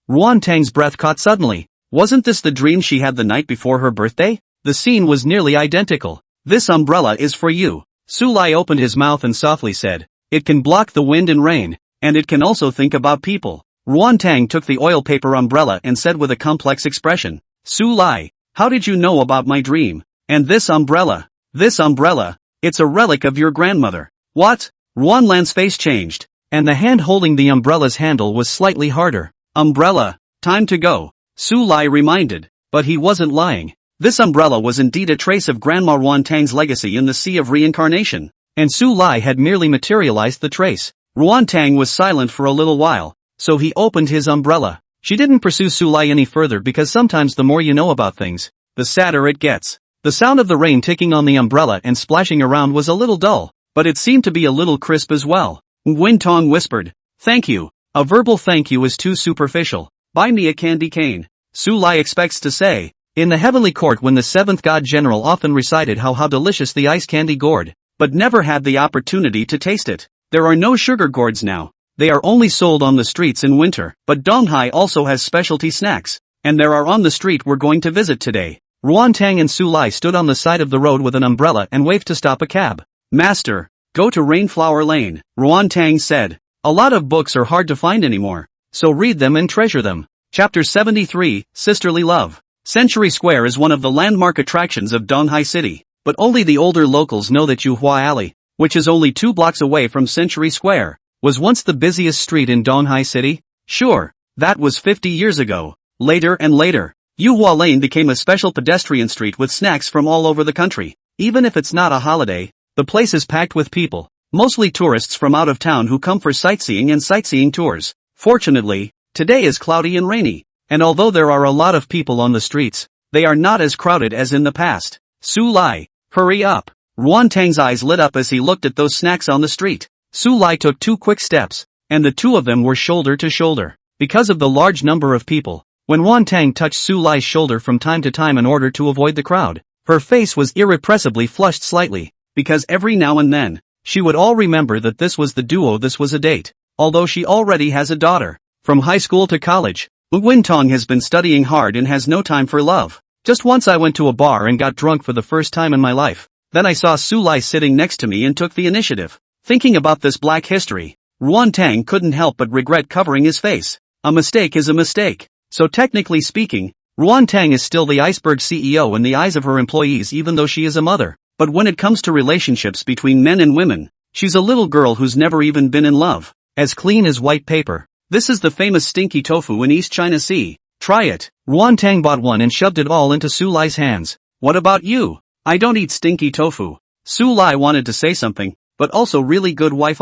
Ruan Tang's breath caught suddenly. Wasn't this the dream she had the night before her birthday? The scene was nearly identical. This umbrella is for you. Su Lai opened his mouth and softly said, it can block the wind and rain, and it can also think about people. Ruan Tang took the oil paper umbrella and said with a complex expression, Su Lai, how did you know about my dream? And this umbrella, it's a relic of your grandmother. What? Ruan Lan's face changed, and the hand holding the umbrella's handle was slightly harder. Umbrella, time to go. Su Lai reminded, but he wasn't lying. This umbrella was indeed a trace of Grandma Ruan Tang's legacy in the sea of reincarnation, and Su Lai had merely materialized the trace. Ruan Tang was silent for a little while, so he opened his umbrella. She didn't pursue Su Lai any further because sometimes the more you know about things, the sadder it gets. The sound of the rain ticking on the umbrella and splashing around was a little dull, but it seemed to be a little crisp as well. Nguyen Tong whispered, thank you. A verbal thank you is too superficial. Buy me a candy cane. Su Lai expects to say. In the heavenly court when the seventh god general often recited how delicious the ice candy gourd, but never had the opportunity to taste it. There are no sugar gourds now. They are only sold on the streets in winter. But Donghai also has specialty snacks. And there are on the street we're going to visit today. Ruantang and Sulai stood on the side of the road with an umbrella and waved to stop a cab. Master, go to Rainflower Lane, Ruantang said. A lot of books are hard to find anymore. So read them and treasure them. Chapter 73, Sisterly Love. Century Square is one of the landmark attractions of Donghai City. But only the older locals know that Yuhua Alley, which is only 2 blocks away from Century Square, was once the busiest street in Donghai City. Sure, that was 50 years ago. Later and later, Yuhua Lane became a special pedestrian street with snacks from all over the country. Even if it's not a holiday, the place is packed with people, mostly tourists from out of town who come for sightseeing and sightseeing tours. Fortunately, today is cloudy and rainy, and although there are a lot of people on the streets, they are not as crowded as in the past. Sulai, hurry up. Ruantang's eyes lit up as he looked at those snacks on the street. Sulai took 2 quick steps, and the 2 of them were shoulder to shoulder. Because of the large number of people, when Ruantang touched Sulai's shoulder from time to time in order to avoid the crowd, her face was irrepressibly flushed slightly, because every now and then, she would all remember that this was the duo, this was a date. Although she already has a daughter. From high school to college, Wintong has been studying hard and has no time for love. Just once I went to a bar and got drunk for the first time in my life. Then I saw Sulai sitting next to me and took the initiative. Thinking about this black history, Ruantang couldn't help but regret covering his face. A mistake is a mistake. So technically speaking, Ruantang is still the iceberg CEO in the eyes of her employees even though she is a mother. But when it comes to relationships between men and women, she's a little girl who's never even been in love. As clean as white paper. This is the famous stinky tofu in East China Sea. Try it. Ruantang bought one and shoved it all into Sulai's hands. What about you? I don't eat stinky tofu. Sulai wanted to say something, but also really good wife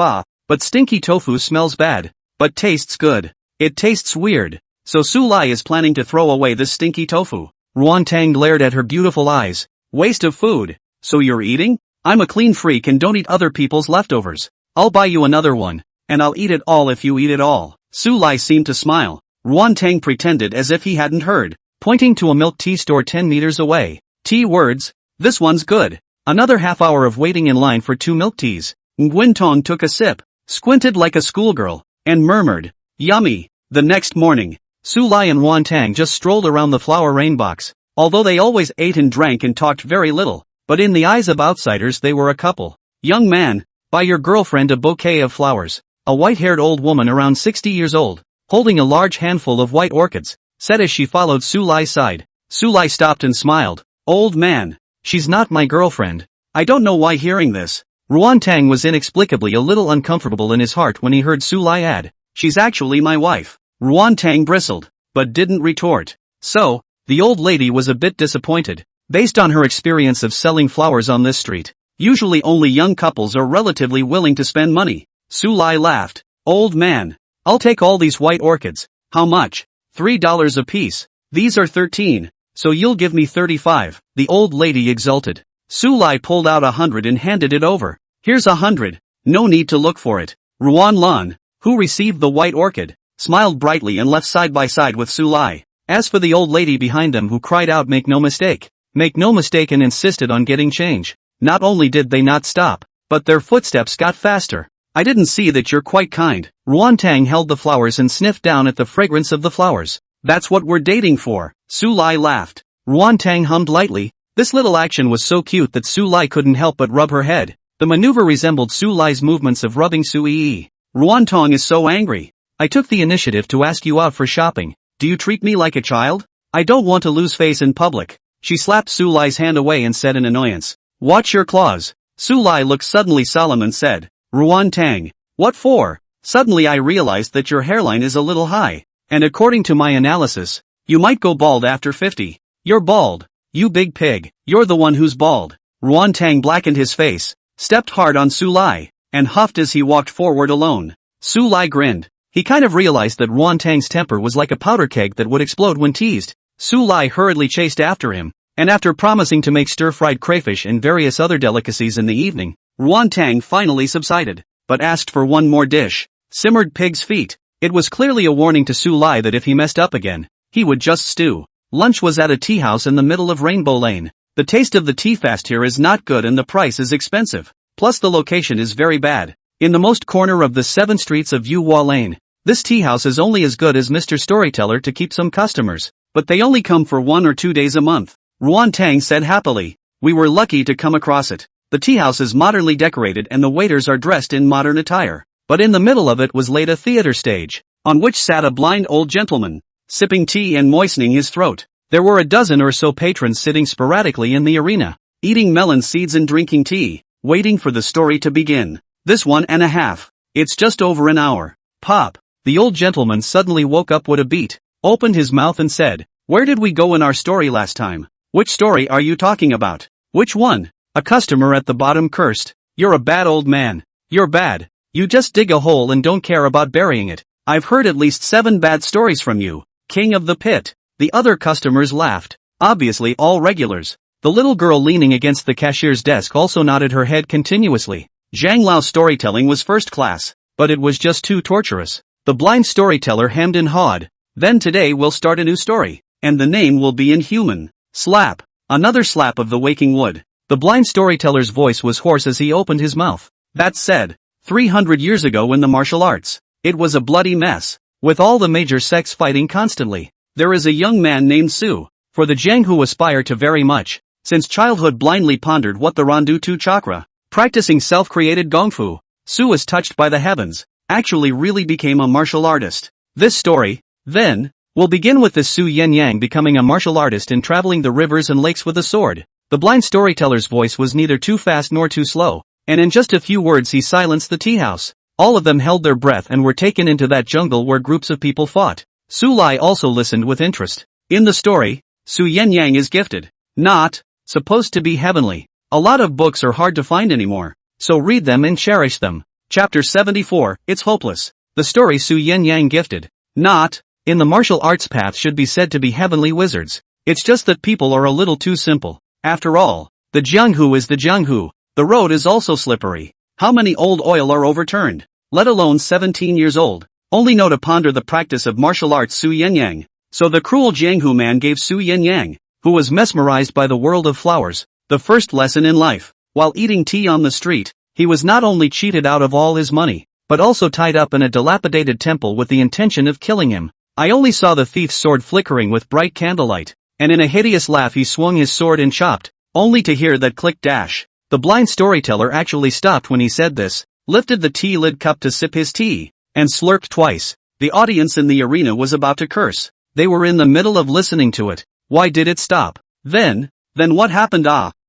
but stinky tofu smells bad, but tastes good. It tastes weird. So Sulai is planning to throw away this stinky tofu. Ruantang glared at her beautiful eyes. Waste of food. So you're eating? I'm a clean freak and don't eat other people's leftovers. I'll buy you another one, and I'll eat it all if you eat it all. Sulai seemed to smile. Ruantang pretended as if he hadn't heard, pointing to a milk tea store 10 meters away. Tea words? This one's good. Another half hour of waiting in line for 2 milk teas. Nguyen took a sip, squinted like a schoolgirl, and murmured, yummy. The next morning, Sulai and Ruantang just strolled around the flower rainbox. Although they always ate and drank and talked very little, but in the eyes of outsiders they were a couple. Young man, buy your girlfriend a bouquet of flowers. A white-haired old woman around 60 years old, holding a large handful of white orchids, said as she followed Sulai's side. Sulai stopped and smiled. Old man, she's not my girlfriend. I don't know why hearing this. Ruantang was inexplicably a little uncomfortable in his heart when he heard Sulai add, she's actually my wife. Ruantang bristled, but didn't retort. So, the old lady was a bit disappointed. Based on her experience of selling flowers on this street, usually only young couples are relatively willing to spend money. Sulai laughed. Old man, I'll take all these white orchids. How much? $3 a piece. These are 13. So you'll give me 35. The old lady exulted. Sulai pulled out 100 and handed it over. Here's 100. No need to look for it. Ruan Lan, who received the white orchid, smiled brightly and left side by side with Sulai. As for the old lady behind them who cried out make no mistake, and insisted on getting change. Not only did they not stop, but their footsteps got faster. I didn't see that you're quite kind. Ruantang held the flowers and sniffed down at the fragrance of the flowers. That's what we're dating for. Sulai laughed. Ruantang hummed lightly. This little action was so cute that Sulai couldn't help but rub her head. The maneuver resembled Sulai's movements of rubbing Sui. Ruantang is so angry. I took the initiative to ask you out for shopping. Do you treat me like a child? I don't want to lose face in public. She slapped Sulai's hand away and said in annoyance, watch your claws. Sulai looked suddenly solemn and said, Ruantang, what for? Suddenly I realized that your hairline is a little high, and according to my analysis, you might go bald after 50. You're bald. You big pig. You're the one who's bald. Ruantang blackened his face, stepped hard on Sulai, and huffed as he walked forward alone. Sulai grinned. He kind of realized that Ruantang's temper was like a powder keg that would explode when teased. Sulai hurriedly chased after him, and after promising to make stir-fried crayfish and various other delicacies in the evening, Ruantang finally subsided, but asked for one more dish. Simmered pig's feet. It was clearly a warning to Sulai that if he messed up again, he would just stew. Lunch was at a tea house in the middle of Rainbow Lane. The taste of the tea fast here is not good and the price is expensive. Plus the location is very bad. in the most corner of the 7 streets of Yu Hua Lane. This tea house is only as good as Mr. Storyteller to keep some customers, but they only come for 1 or 2 days a month. Ruan Tang said happily. We were lucky to come across it. The tea house is modernly decorated and the waiters are dressed in modern attire. But in the middle of it was laid a theater stage, on which sat a blind old gentleman, sipping tea and moistening his throat. There were a dozen or so patrons sitting sporadically in the arena, eating melon seeds and drinking tea, waiting for the story to begin. This 1.5. It's just over an hour. Pop. The old gentleman suddenly woke up with a beat, opened his mouth and said, Where did we go in our story last time? Which story are you talking about? Which one? A customer at the bottom cursed. You're a bad old man. You're bad. You just dig a hole and don't care about burying it. I've heard at least 7 bad stories from you, king of the pit. The other customers laughed, obviously all regulars. The little girl leaning against the cashier's desk also nodded her head continuously. Zhang Lao's storytelling was first class, but it was just too torturous. The blind storyteller hemmed and hawed. Then today we'll start a new story, and the name will be Inhuman. Slap. Another slap of the waking wood. The blind storyteller's voice was hoarse as he opened his mouth. That said, 300 years ago in the martial arts, it was a bloody mess, with all the major sects fighting constantly. There is a young man named Su, for the Jiang who aspire to very much, since childhood blindly pondered what the Randu 2 chakra, practicing self-created gongfu. Su is touched by the heavens, actually really became a martial artist. This story, then, will begin with this Su Yenyang becoming a martial artist and traveling the rivers and lakes with a sword. The blind storyteller's voice was neither too fast nor too slow, and in just a few words he silenced the tea house. All of them held their breath and were taken into that jungle where groups of people fought. Su Lai also listened with interest. In the story, Su Yenyang is gifted, not supposed to be heavenly. A lot of books are hard to find anymore, so read them and cherish them. Chapter 74, It's Hopeless. The story Su Yenyang gifted, not in the martial arts path should be said to be heavenly wizards. It's just that people are a little too simple. After all, the Jianghu is the Jianghu. The road is also slippery. How many old oil are overturned, let alone 17 years old, only know to ponder the practice of martial arts Su Yenyang. So the cruel Jianghu man gave Su Yenyang, who was mesmerized by the world of flowers, the first lesson in life. While eating tea on the street, he was not only cheated out of all his money, but also tied up in a dilapidated temple with the intention of killing him. I only saw the thief's sword flickering with bright candlelight, and in a hideous laugh he swung his sword and chopped, only to hear that click dash. The blind storyteller actually stopped when he said this, lifted the tea lid cup to sip his tea, and slurped twice. The audience in the arena was about to curse. They were in the middle of listening to it. Why did it stop? Then what happened?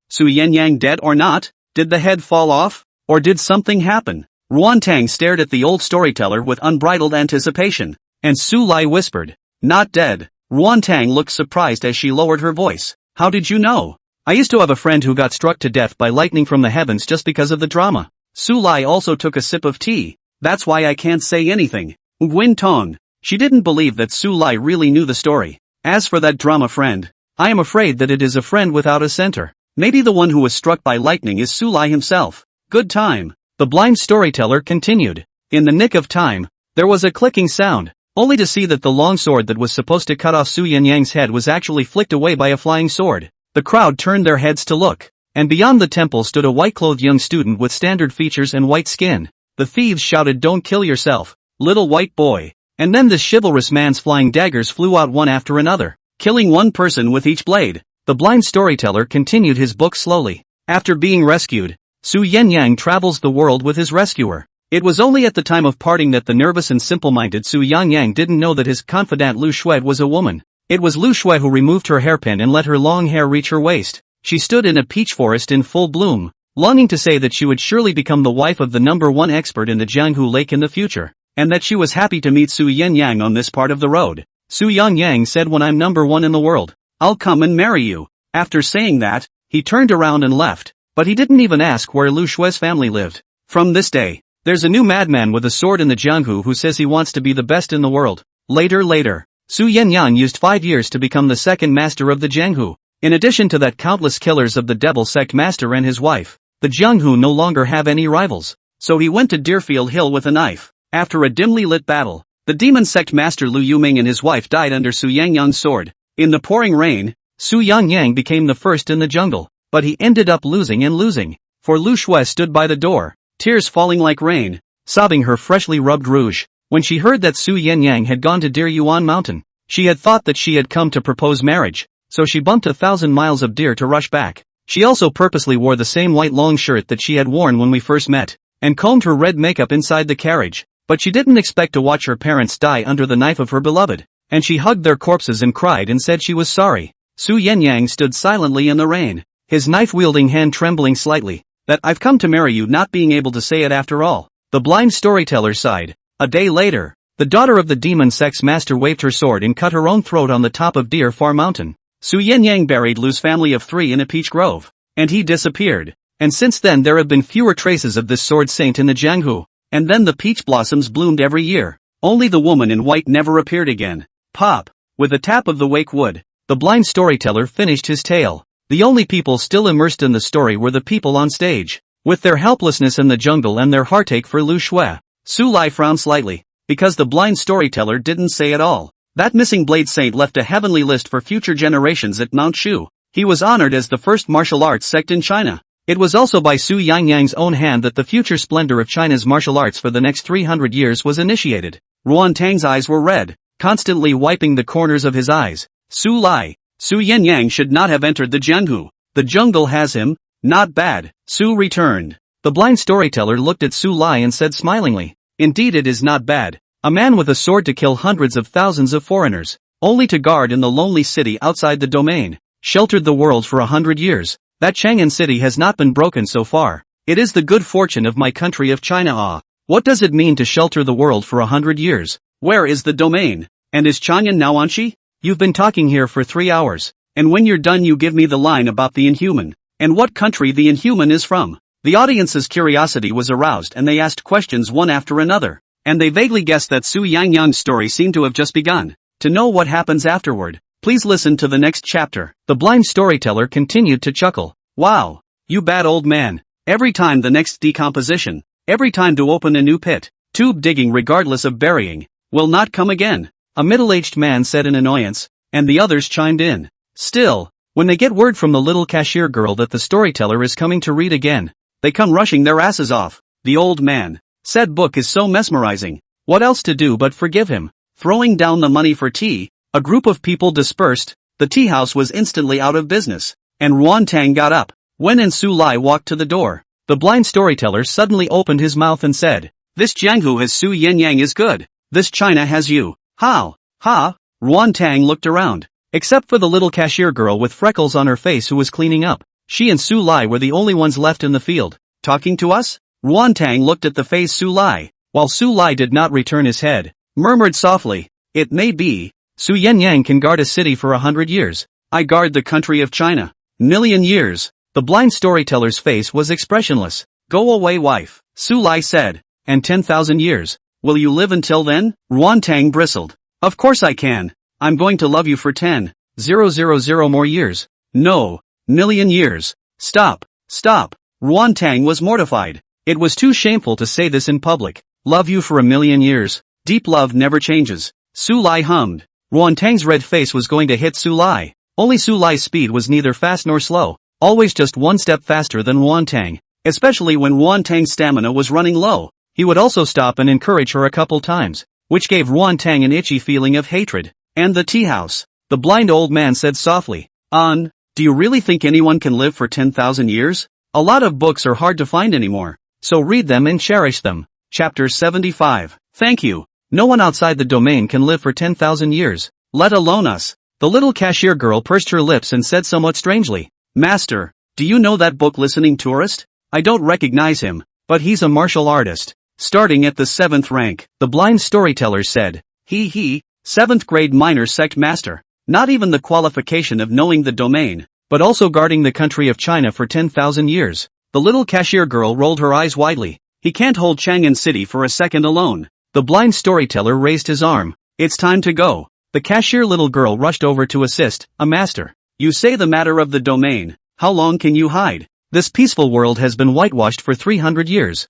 Su Yenyang dead or not? Did the head fall off? Or did something happen? Ruan Tang stared at the old storyteller with unbridled anticipation, and Su Lai whispered, Not dead. Ruan Tang looked surprised as she lowered her voice. How did you know? I used to have a friend who got struck to death by lightning from the heavens just because of the drama. Su Lai also took a sip of tea. That's why I can't say anything. Nguyen Tong. She didn't believe that Su Lai really knew the story. As for that drama friend, I am afraid that it is a friend without a center. Maybe the one who was struck by lightning is Su Lai himself. Good time. The blind storyteller continued. In the nick of time, there was a clicking sound, only to see that the long sword that was supposed to cut off Su Yenyang's head was actually flicked away by a flying sword. The crowd turned their heads to look, and beyond the temple stood a white-clothed young student with standard features and white skin. The thieves shouted, Don't kill yourself, little white boy. And then the chivalrous man's flying daggers flew out one after another, killing one person with each blade. The blind storyteller continued his book slowly. After being rescued, Su Yenyang travels the world with his rescuer. It was only at the time of parting that the nervous and simple-minded Su Yenyang didn't know that his confidant Lu Shued was a woman. It was Lu Shued who removed her hairpin and let her long hair reach her waist. She stood in a peach forest in full bloom, longing to say that she would surely become the wife of the #1 expert in the Jianghu Lake in the future, and that she was happy to meet Su Yenyang on this part of the road. Su Yenyang said, When I'm #1 in the world, I'll come and marry you. After saying that, he turned around and left, but he didn't even ask where Lu Shue's family lived. From this day, there's a new madman with a sword in the Jianghu who says he wants to be the best in the world. Later, Su Yenyang used 5 years to become the second master of the Jianghu. In addition to that, countless killers of the devil sect master and his wife, the Jianghu no longer have any rivals. So he went to Deerfield Hill with a knife. After a dimly lit battle, the demon sect master Lu Yuming and his wife died under Su Yenyang's sword. In the pouring rain, Su Yenyang became the first in the jungle, but he ended up losing, for Lu Shuai stood by the door, tears falling like rain, sobbing her freshly rubbed rouge. When she heard that Su Yenyang had gone to Deer Yuan Mountain, she had thought that she had come to propose marriage, so she bumped 1,000 miles of deer to rush back. She also purposely wore the same white long shirt that she had worn when we first met, and combed her red makeup inside the carriage, but she didn't expect to watch her parents die under the knife of her beloved, and she hugged their corpses and cried and said she was sorry. Su Yenyang stood silently in the rain, his knife-wielding hand trembling slightly, that I've come to marry you not being able to say it after all. The blind storyteller sighed. A day later, the daughter of the demon sex master waved her sword and cut her own throat on the top of Deer Far Mountain. Su Yenyang buried Lu's family of 3 in a peach grove, and he disappeared. And since then there have been fewer traces of this sword saint in the Jianghu, and then the peach blossoms bloomed every year. Only the woman in white never appeared again. Pop. With a tap of the wake wood, the blind storyteller finished his tale. The only people still immersed in the story were the people on stage. With their helplessness in the jungle and their heartache for Lu Shui, Su Lai frowned slightly, because the blind storyteller didn't say it all. That missing blade saint left a heavenly list for future generations at Mount Shu. He was honored as the first martial arts sect in China. It was also by Su Yangyang's own hand that the future splendor of China's martial arts for the next 300 years was initiated. Ruan Tang's eyes were red, constantly wiping the corners of his eyes. Su Lai. Su Yenyang should not have entered the Jianghu. The jungle has him. Not bad. Su returned. The blind storyteller looked at Su Lai and said smilingly, indeed it is not bad. A man with a sword to kill hundreds of thousands of foreigners, only to guard in the lonely city outside the domain, sheltered the world for 100 years. That Chang'an city has not been broken so far. It is the good fortune of my country of China. Ah, what does it mean to shelter the world for 100 years? Where is the domain? And is Chang'an now Anxi? You've been talking here for 3 hours, and when you're done you give me the line about the inhuman, and what country the inhuman is from. The audience's curiosity was aroused and they asked questions one after another, and they vaguely guessed that Su Yangyang's story seemed to have just begun. To know what happens afterward, please listen to the next chapter. The blind storyteller continued to chuckle. Wow, you bad old man. Every time the next decomposition, every time to open a new pit, tube digging regardless of burying, will not come again. A middle-aged man said in annoyance, and the others chimed in. Still, when they get word from the little cashier girl that the storyteller is coming to read again, they come rushing their asses off. The old man said book is so mesmerizing. What else to do but forgive him? Throwing down the money for tea, a group of people dispersed. The tea house was instantly out of business, and Ruan Tang got up. Wen and Su Lai walked to the door. The blind storyteller suddenly opened his mouth and said, this Jianghu has Su Yenyang is good. This China has you. How? Ha? Ruan Tang looked around. Except for the little cashier girl with freckles on her face who was cleaning up, she and Su Lai were the only ones left in the field. Talking to us? Ruan Tang looked at the face Su Lai, while Su Lai did not return his head, murmured softly, it may be. Su Yenyang can guard a city for 100 years. I guard the country of China. Million years. The blind storyteller's face was expressionless. Go away, wife, Su Lai said. And 10,000 years. Will you live until then? Ruan Tang bristled. Of course I can. I'm going to love you for 10,000 more years. No. Million years. Stop. Stop. Ruan Tang was mortified. It was too shameful to say this in public. Love you for 1,000,000 years. Deep love never changes. Su Lai hummed. Ruan Tang's red face was going to hit Su Lai. Only Su Lai's speed was neither fast nor slow, always just one step faster than Ruan Tang, especially when Ruan Tang's stamina was running low. He would also stop and encourage her a couple times, which gave Ruan Tang an itchy feeling of hatred. And the tea house. The blind old man said softly, do you really think anyone can live for 10,000 years? A lot of books are hard to find anymore, so read them and cherish them. Chapter 75. Thank you. No one outside the domain can live for 10,000 years, let alone us. The little cashier girl pursed her lips and said somewhat strangely, Master, do you know that book listening tourist? I don't recognize him, but he's a martial artist, starting at the 7th rank, the blind storyteller said. He, 7th grade minor sect master. Not even the qualification of knowing the domain, but also guarding the country of China for 10,000 years. The little cashier girl rolled her eyes widely. He can't hold Chang'an City for a second alone. The blind storyteller raised his arm. It's time to go. The cashier little girl rushed over to assist. A master. You say the matter of the domain. How long can you hide? This peaceful world has been whitewashed for 300 years.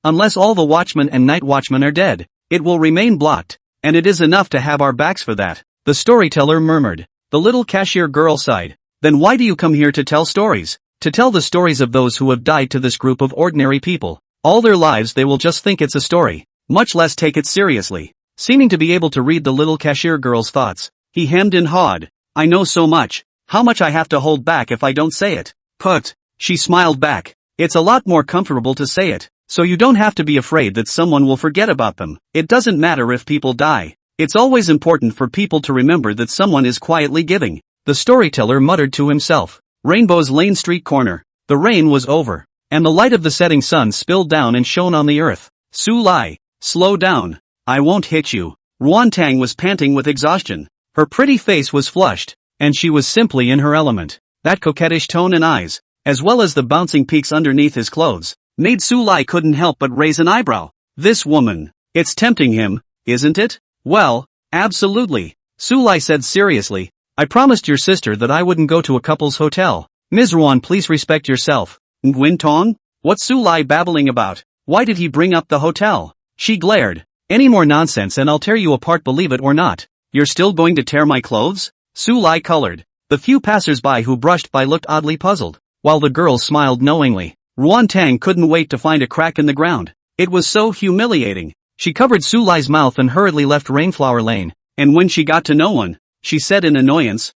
Unless all the watchmen and night watchmen are dead, it will remain blocked. And it is enough to have our backs for that. The storyteller murmured. The little cashier girl sighed. Then why do you come here to tell stories? To tell the stories of those who have died to this group of ordinary people. All their lives they will just think it's a story, much less take it seriously. Seeming to be able to read the little cashier girl's thoughts, he hemmed and hawed. I know so much. How much I have to hold back if I don't say it? Put. She smiled back. It's a lot more comfortable to say it, so you don't have to be afraid that someone will forget about them. It doesn't matter if people die. It's always important for people to remember that someone is quietly giving. The storyteller muttered to himself. Rainbow's Lane Street corner. The rain was over, and the light of the setting sun spilled down and shone on the earth. Su Lai, slow down. I won't hit you. Ruan Tang was panting with exhaustion. Her pretty face was flushed, and she was simply in her element. That coquettish tone and eyes, as well as the bouncing peaks underneath his clothes, made Su Lai couldn't help but raise an eyebrow. This woman. It's tempting him, isn't it? Well, absolutely. Su Lai said seriously. I promised your sister that I wouldn't go to a couple's hotel. Ms. Ruan, please respect yourself. Nguyen Tong? What's Su Lai babbling about? Why did he bring up the hotel? She glared. Any more nonsense and I'll tear you apart, believe it or not. You're still going to tear my clothes? Su Lai colored. The few passers-by who brushed by looked oddly puzzled, while the girls smiled knowingly. Ruan Tang couldn't wait to find a crack in the ground. It was so humiliating. She covered Su Lai's mouth and hurriedly left Rainflower Lane, and when she got to no one, she said in annoyance,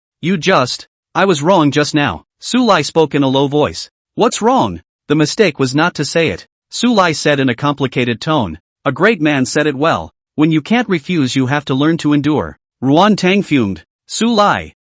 I was wrong just now. Su Lai spoke in a low voice. What's wrong? The mistake was not to say it. Su Lai said in a complicated tone. A great man said it well. When you can't refuse you have to learn to endure. Ruan Tang fumed. Su Lai,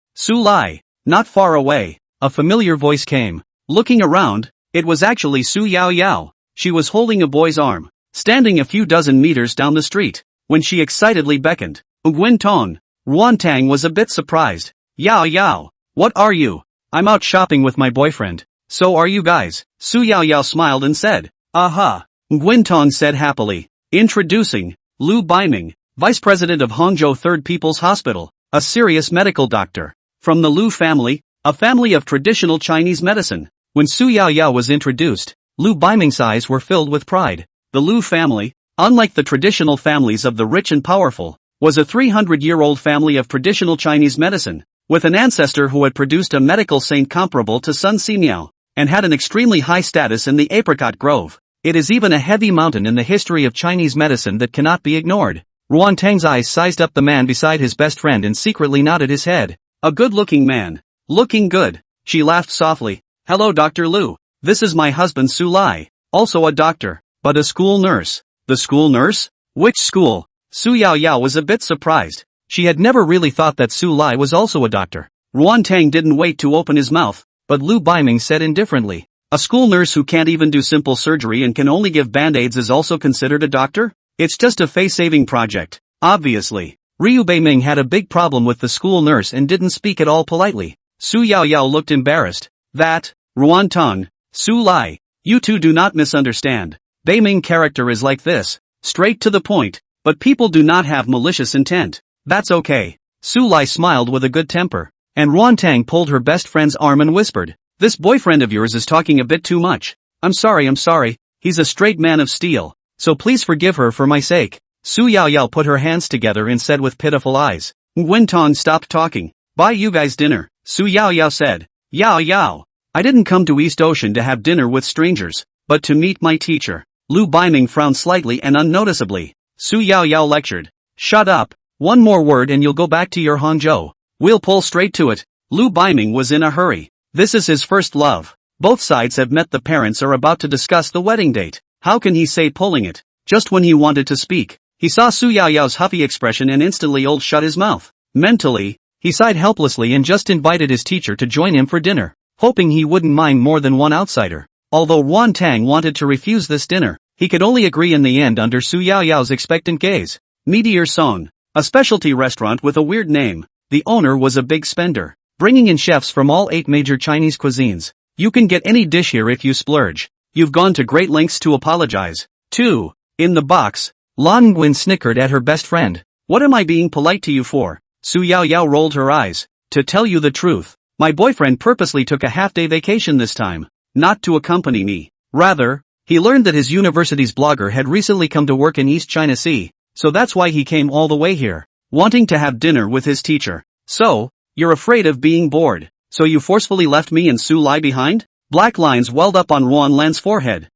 not far away. A familiar voice came. Looking around, it was actually Su Yao Yao. She was holding a boy's arm, standing a few dozen meters down the street, when she excitedly beckoned. Nguyen Tong. Ruan Tang was a bit surprised. Yao Yao, what are you? I'm out shopping with my boyfriend. So are you guys. Su Yao Yao smiled and said. Aha. Nguyen Tong said happily. Introducing, Lu Baiming, Vice President of Hangzhou Third People's Hospital, a serious medical doctor. From the Lu family, a family of traditional Chinese medicine. When Su Yao Yao was introduced, Lu Baiming's eyes were filled with pride. The Lu family, unlike the traditional families of the rich and powerful, was a 300-year-old family of traditional Chinese medicine, with an ancestor who had produced a medical saint comparable to Sun Simiao, and had an extremely high status in the apricot grove. It is even a heavy mountain in the history of Chinese medicine that cannot be ignored. Ruan Tang's eyes sized up the man beside his best friend and secretly nodded his head. A good-looking man. Looking good. She laughed softly. Hello Dr. Lu. This is my husband Su Lai, also a doctor, but a school nurse. The school nurse? Which school? Su Yao Yao was a bit surprised. She had never really thought that Su Lai was also a doctor. Ruan Tang didn't wait to open his mouth, but Lu Baiming said indifferently. A school nurse who can't even do simple surgery and can only give band-aids is also considered a doctor? It's just a face-saving project, obviously. Ryu Beiming had a big problem with the school nurse and didn't speak at all politely. Su Yao Yao looked embarrassed. That, Ruan Tong, Su Lai, you two do not misunderstand. Beiming character is like this, straight to the point, but people do not have malicious intent. That's okay. Su Lai smiled with a good temper, and Ruan Tang pulled her best friend's arm and whispered. This boyfriend of yours is talking a bit too much. I'm sorry, he's a straight man of steel, so please forgive her for my sake. Su Yao Yao put her hands together and said with pitiful eyes. Nguyen Tong stopped talking. Buy you guys dinner, Su Yao Yao said. Yao Yao. I didn't come to East Ocean to have dinner with strangers, but to meet my teacher. Lu Baiming frowned slightly and unnoticeably. Su Yao Yao lectured. Shut up. One more word and you'll go back to your Hangzhou. We'll pull straight to it. Lu Baiming was in a hurry. This is his first love. Both sides have met, the parents are about to discuss the wedding date. How can he say pulling it? Just when he wanted to speak, he saw Su Yao Yao's huffy expression and instantly shut his mouth. Mentally, he sighed helplessly and just invited his teacher to join him for dinner, hoping he wouldn't mind more than one outsider. Although Ruan Tang wanted to refuse this dinner, he could only agree in the end under Su Yao Yao's expectant gaze. Meteor Song, a specialty restaurant with a weird name. The owner was a big spender, bringing in chefs from all 8 major Chinese cuisines. You can get any dish here if you splurge. You've gone to great lengths to apologize. 2. In the box. Lan Nguyen snickered at her best friend. What am I being polite to you for? Su Yao Yao rolled her eyes. To tell you the truth, my boyfriend purposely took a half-day vacation this time, not to accompany me. Rather, he learned that his university's blogger had recently come to work in East China Sea, so that's why he came all the way here, wanting to have dinner with his teacher. So, you're afraid of being bored, so you forcefully left me and Su Lai behind? Black lines welled up on Ruan Lan's forehead.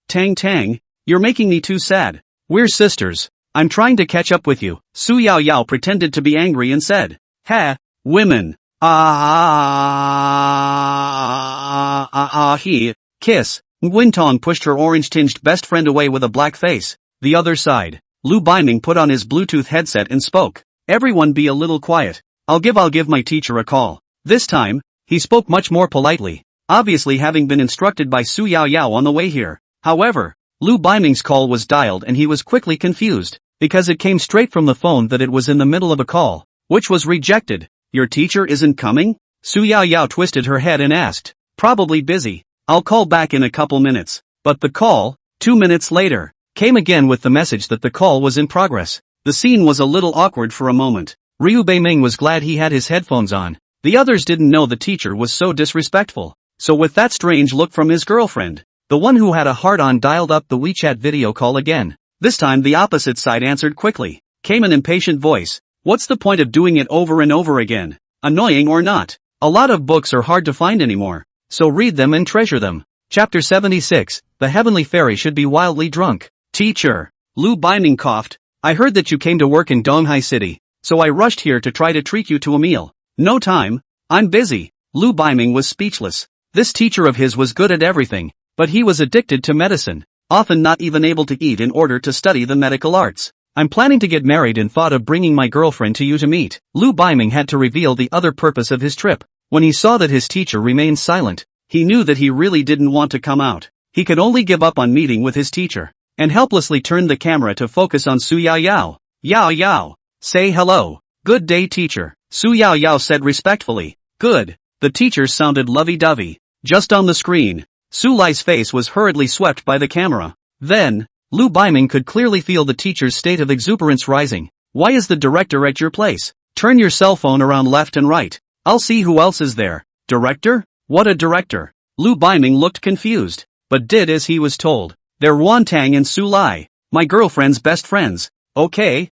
Tang Tang, you're making me too sad. We're sisters. I'm trying to catch up with you. Su Yao Yao pretended to be angry and said, "Ha, women. He, kiss." Nguyen pushed her orange-tinged best friend away with a black face. The other side. Lu Baiming put on his Bluetooth headset and spoke. "Everyone be a little quiet. I'll give my teacher a call." This time, he spoke much more politely, obviously having been instructed by Su Yao Yao on the way here. However, Lu Baiming's call was dialed and he was quickly confused, because it came straight from the phone that it was in the middle of a call, which was rejected. "Your teacher isn't coming?" Su Yao Yao twisted her head and asked. "Probably busy. I'll call back in a couple minutes." But the call, 2 minutes later, came again with the message that the call was in progress. The scene was a little awkward for a moment. Ryu Beiming was glad he had his headphones on. The others didn't know the teacher was so disrespectful. So with that strange look from his girlfriend, the one who had a heart-on dialed up the WeChat video call again. This time the opposite side answered quickly. Came an impatient voice. "What's the point of doing it over and over again? Annoying or not? A lot of books are hard to find anymore, so read them and treasure them." Chapter 76, The Heavenly Fairy Should Be Wildly Drunk. "Teacher." Lu Baiming coughed. "I heard that you came to work in Donghai City, so I rushed here to try to treat you to a meal." "No time. I'm busy." Lu Baiming was speechless. This teacher of his was good at everything, but he was addicted to medicine, often not even able to eat in order to study the medical arts. "I'm planning to get married and thought of bringing my girlfriend to you to meet." Lu Baiming had to reveal the other purpose of his trip. When he saw that his teacher remained silent, he knew that he really didn't want to come out. He could only give up on meeting with his teacher, and helplessly turned the camera to focus on Su Yao Yao. "Yao Yao, say hello." "Good day, teacher," Su Yao Yao said respectfully. "Good." The teacher sounded lovey-dovey. Just on the screen, Su Lai's face was hurriedly swept by the camera. Then, Lu Baiming could clearly feel the teacher's state of exuberance rising. "Why is the director at your place? Turn your cell phone around left and right. I'll see who else is there." "Director? What a director?" Lu Baiming looked confused, but did as he was told. "They're Wantang and Su Lai, my girlfriend's best friends." Okay,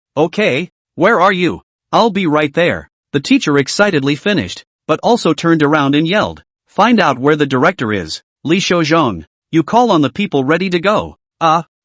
where are you?" "I'll be right there." The teacher excitedly finished, but also turned around and yelled, "Find out where the director is, Li Shouzhong. You call on the people ready to go."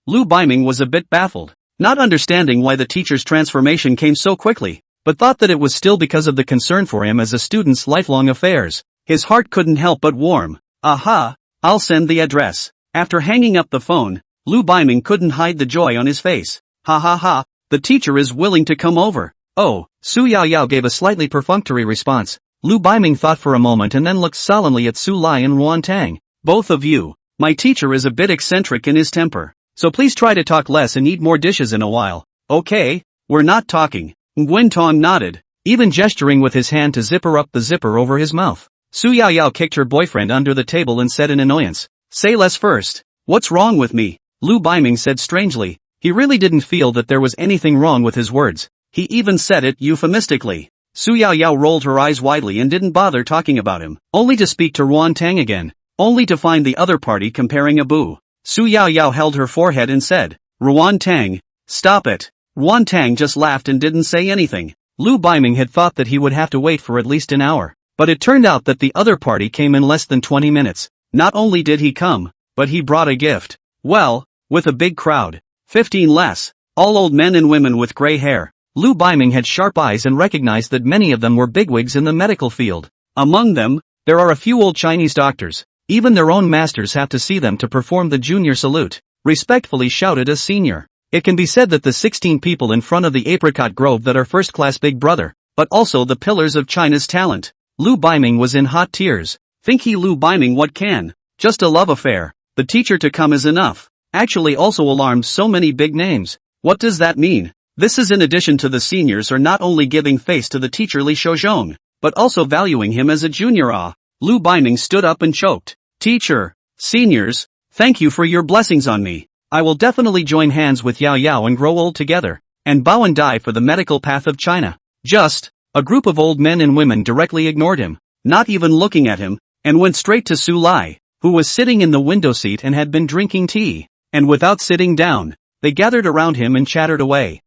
Lu Baiming was a bit baffled, not understanding why the teacher's transformation came so quickly, but thought that it was still because of the concern for him as a student's lifelong affairs. His heart couldn't help but warm. "Aha, I'll send the address." After hanging up the phone, Lu Baiming couldn't hide the joy on his face. Ha, the teacher is willing to come over." "Oh," Su Yao Yao gave a slightly perfunctory response. Lu Baiming thought for a moment and then looked solemnly at Su Lai and Ruan Tang. "Both of you, my teacher is a bit eccentric in his temper, so please try to talk less and eat more dishes in a while." "Okay, we're not talking." Nguyen Tong nodded, even gesturing with his hand to zipper up the zipper over his mouth. Su Yao Yao kicked her boyfriend under the table and said in annoyance, "Say less first." "What's wrong with me?" Lu Baiming said strangely. He really didn't feel that there was anything wrong with his words. He even said it euphemistically. Su Yao Yao rolled her eyes widely and didn't bother talking about him, only to speak to Ruan Tang again, only to find the other party comparing a boo. Su Yao Yao held her forehead and said, "Ruan Tang, stop it." Ruan Tang just laughed and didn't say anything. Lu Baiming had thought that he would have to wait for at least an hour, but it turned out that the other party came in less than 20 minutes. Not only did he come, but he brought a gift. Well, with a big crowd. 15 less. All old men and women with gray hair. Lu Baiming had sharp eyes and recognized that many of them were bigwigs in the medical field. Among them, there are a few old Chinese doctors. Even their own masters have to see them to perform the junior salute. Respectfully shouted a senior. It can be said that the 16 people in front of the apricot grove that are first-class Big Brother, but also the pillars of China's talent. Lu Baiming was in hot tears. Think he Lu Baiming what can? Just a love affair. The teacher to come is enough. Actually also alarmed so many big names. What does that mean? This is in addition to the seniors are not only giving face to the teacher Li Shouzhong, but also valuing him as a junior. Lu Baiming stood up and choked. "Teacher, seniors, thank you for your blessings on me. I will definitely join hands with Yao Yao and grow old together, and bow and die for the medical path of China." A group of old men and women directly ignored him, not even looking at him, and went straight to Su Lai, who was sitting in the window seat and had been drinking tea, and without sitting down, they gathered around him and chattered away.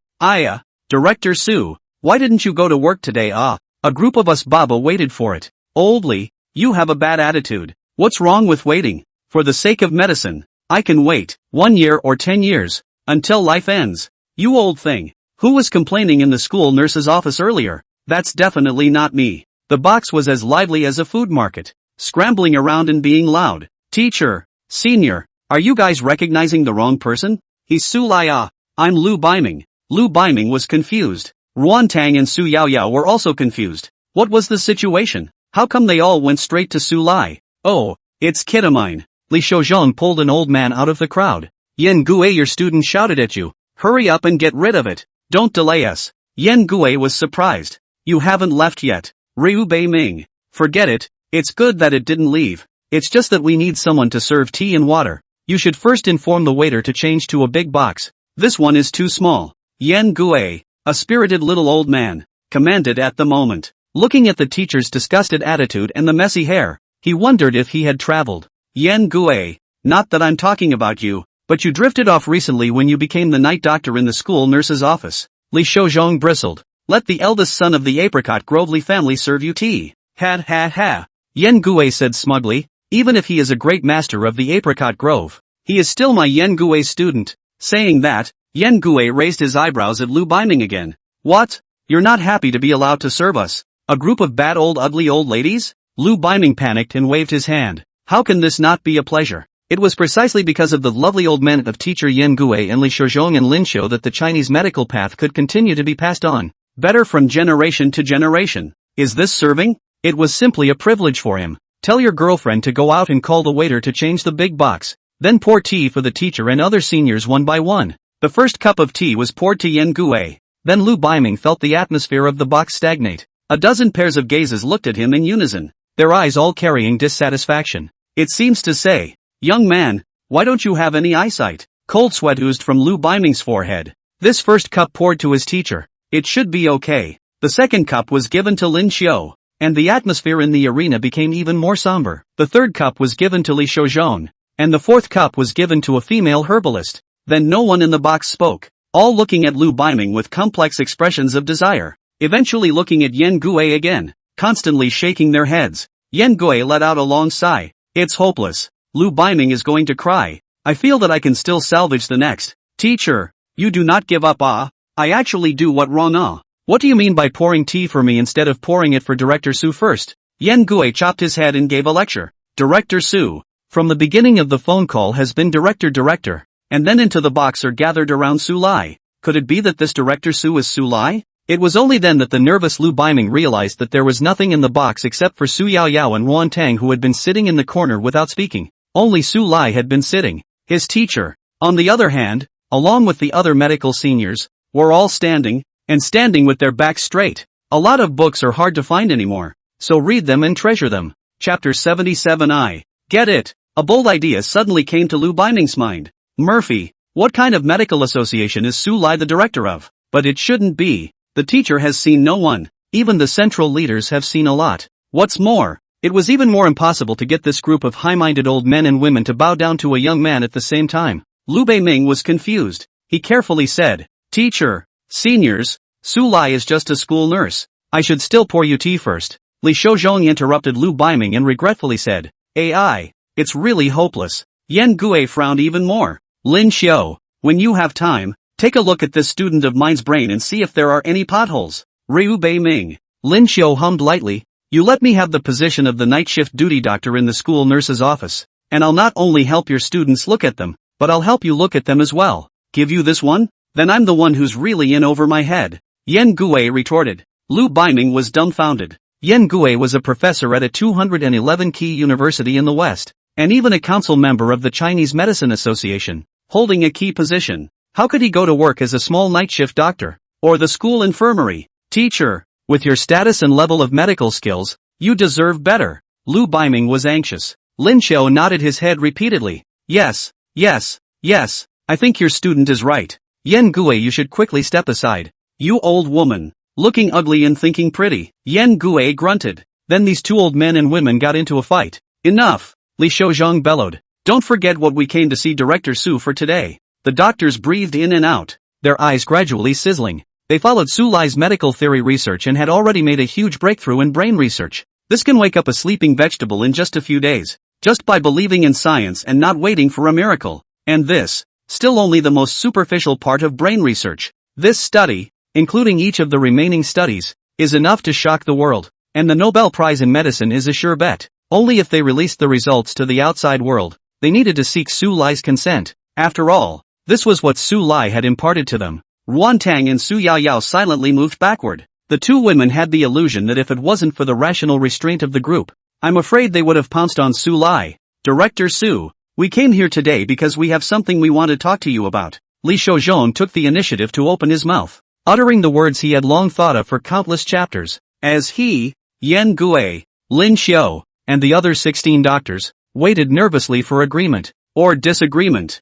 Director Su, why didn't you go to work today? A group of us Baba waited for it." "Old Li, you have a bad attitude. What's wrong with waiting? For the sake of medicine, I can wait, 1 year or 10 years, until life ends. You old thing. Who was complaining in the school nurse's office earlier? That's definitely not me. The box was as lively as a food market, scrambling around and being loud. Teacher, senior, are you guys recognizing the wrong person? He's Su Lai. I'm Lu Baiming. Lu Baiming was confused. Ruan Tang and Su Yaoyao were also confused. What was the situation? How come they all went straight to Su Lai? Oh, it's ketamine. Li Shouzhong pulled an old man out of the crowd. Yan Gue, your student shouted at you. Hurry up and get rid of it. Don't delay us. Yan Gue was surprised. You haven't left yet. Ryu Beiming. Forget it. It's good that it didn't leave. It's just that we need someone to serve tea and water. You should first inform the waiter to change to a big box. This one is too small. Yan Gue, a spirited little old man, commanded at the moment. Looking at the teacher's disgusted attitude and the messy hair, he wondered if he had traveled. Yan Gue, not that I'm talking about you, but you drifted off recently when you became the night doctor in the school nurse's office. Li Shouzhong bristled. Let the eldest son of the apricot Grovely family serve you tea. Ha ha ha. Yan Gue said smugly, even if he is a great master of the apricot grove, he is still my Yan Gue student. Saying that, Yan Gue raised his eyebrows at Lu Baiming again. What? You're not happy to be allowed to serve us? A group of bad ugly old ladies? Lu Baiming panicked and waved his hand. How can this not be a pleasure? It was precisely because of the lovely old men of teacher Yan Gue and Li Shouzhong and Lin Xiu that the Chinese medical path could continue to be passed on, better from generation to generation. Is this serving? It was simply a privilege for him. Tell your girlfriend to go out and call the waiter to change the big box, then pour tea for the teacher and other seniors one by one. The first cup of tea was poured to Yan Gue. Then Lu Baiming felt the atmosphere of the box stagnate. A dozen pairs of gazes looked at him in unison, their eyes all carrying dissatisfaction. It seems to say, young man, why don't you have any eyesight? Cold sweat oozed from Lu Baiming's forehead. This first cup poured to his teacher. It should be okay. The second cup was given to Lin Xiu, and the atmosphere in the arena became even more somber. The third cup was given to Li Shouzhong, and the fourth cup was given to a female herbalist. Then no one in the box spoke, all looking at Lu Baiming with complex expressions of desire, eventually looking at Yan Gue again, constantly shaking their heads. Yan Gue let out a long sigh. It's hopeless. Lu Baiming is going to cry. I feel that I can still salvage the next. Teacher, you do not give up. I actually do. What wrong? What do you mean by pouring tea for me instead of pouring it for Director Su first? Yan Gue chopped his head and gave a lecture. Director Su, from the beginning of the phone call has been Director, and then into the box are gathered around Su Lai. Could it be that this Director Su is Su Lai? It was only then that the nervous Lu Baiming realized that there was nothing in the box except for Su Yaoyao and Ruan Tang, who had been sitting in the corner without speaking. Only Su Lai had been sitting. His teacher, on the other hand, along with the other medical seniors, were all standing, and standing with their backs straight. A lot of books are hard to find anymore, so read them and treasure them. Chapter 77. I get it. A bold idea suddenly came to Lu Baiming's mind. Murphy, what kind of medical association is Su Lai the director of? But it shouldn't be. The teacher has seen no one. Even the central leaders have seen a lot. What's more, it was even more impossible to get this group of high-minded old men and women to bow down to a young man at the same time. Lu Baiming was confused. He carefully said, Teacher, seniors, Su Lai is just a school nurse. I should still pour you tea first. Li Shouzhong interrupted Lu Baiming and regretfully said, AI, it's really hopeless. Yan Gue frowned even more. Lin Xiu, when you have time, take a look at this student of mine's brain and see if there are any potholes. Ryu Beiming. Lin Xiu hummed lightly. You let me have the position of the night shift duty doctor in the school nurse's office, and I'll not only help your students look at them, but I'll help you look at them as well. Give you this one? Then I'm the one who's really in over my head. Yan Gue retorted. Lu Baiming was dumbfounded. Yan Gue was a professor at a 211-key university in the West, and even a council member of the Chinese Medicine Association, holding a key position. How could he go to work as a small night shift doctor, or the school infirmary? Teacher, with your status and level of medical skills, you deserve better. Lu Baiming was anxious. Lin Xiu nodded his head repeatedly. Yes, I think your student is right. Yan Gue, you should quickly step aside. You old woman, looking ugly and thinking pretty. Yan Gue grunted. Then these two old men and women got into a fight. Enough, Li Shouzhong bellowed. Don't forget what we came to see Director Su for today. The doctors breathed in and out, their eyes gradually sizzling. They followed Su Lai's medical theory research and had already made a huge breakthrough in brain research. This can wake up a sleeping vegetable in just a few days. just by believing in science and not waiting for a miracle. And this, still only the most superficial part of brain research. This study, including each of the remaining studies, is enough to shock the world, and the Nobel Prize in Medicine is a sure bet. Only if they released the results to the outside world, they needed to seek Su Lai's consent. After all, this was what Su Lai had imparted to them. Ruan Tang and Su Yaoyao silently moved backward. The two women had the illusion that if it wasn't for the rational restraint of the group, I'm afraid they would have pounced on Su Lai. Director Su, we came here today because we have something we want to talk to you about. Li Shouzhong took the initiative to open his mouth, uttering the words he had long thought of for countless chapters, as he, Yan Gui, Lin Xiao, and the other 16 doctors, waited nervously for agreement, or disagreement.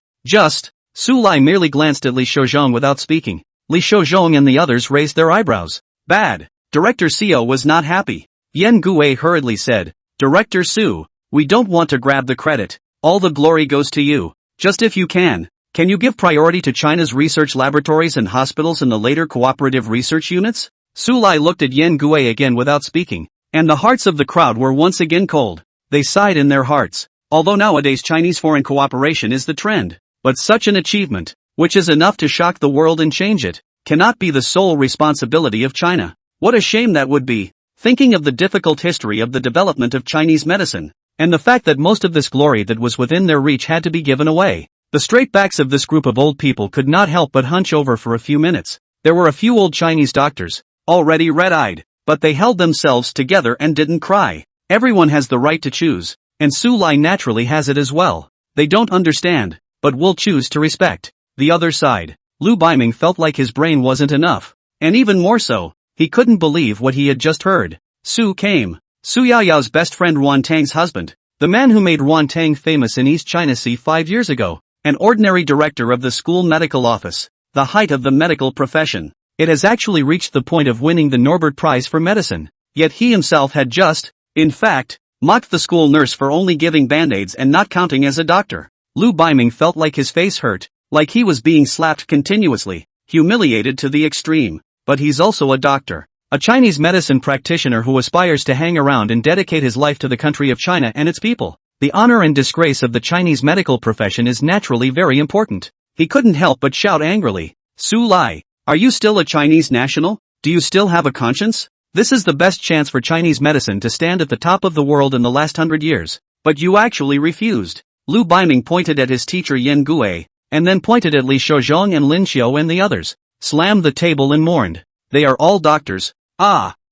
Su Lai merely glanced at Li Shouzhong without speaking. Li Shouzhong and the others raised their eyebrows. Bad. Director Xiao was not happy. Yan Gui hurriedly said, Director Su, we don't want to grab the credit. All the glory goes to you. Just if you can you give priority to China's research laboratories and hospitals and the later cooperative research units? Su Lai looked at Yan Gui again without speaking, and the hearts of the crowd were once again cold. They sighed in their hearts. Although nowadays Chinese foreign cooperation is the trend, but such an achievement, which is enough to shock the world and change it, cannot be the sole responsibility of China. What a shame that would be, thinking of the difficult history of the development of Chinese medicine, and the fact that most of this glory that was within their reach had to be given away. The straight backs of this group of old people could not help but hunch over for a few minutes. There were a few old Chinese doctors, already red-eyed, but they held themselves together and didn't cry. Everyone has the right to choose, and Su Lai naturally has it as well. They don't understand, but will choose to respect. The other side. Lu Baiming felt like his brain wasn't enough, and even more so, he couldn't believe what he had just heard. Su came. Su Yaoyao's best friend Ruan Tang's husband, the man who made Ruan Tang famous in East China Sea 5 years ago, an ordinary director of the school medical office, the height of the medical profession. It has actually reached the point of winning the Norbert Prize for medicine, yet he himself had just, in fact, mocked the school nurse for only giving band-aids and not counting as a doctor. Lu Baiming felt like his face hurt, like he was being slapped continuously, humiliated to the extreme. But he's also a doctor, a Chinese medicine practitioner who aspires to hang around and dedicate his life to the country of China and its people. The honor and disgrace of the Chinese medical profession is naturally very important. He couldn't help but shout angrily, Su Lai, are you still a Chinese national? Do you still have a conscience? This is the best chance for Chinese medicine to stand at the top of the world in the last 100 years. But you actually refused. Lu Baiming pointed at his teacher Yan Gui, and then pointed at Li Shouzhong and Lin Xiao and the others, slammed the table and mourned. They are all doctors.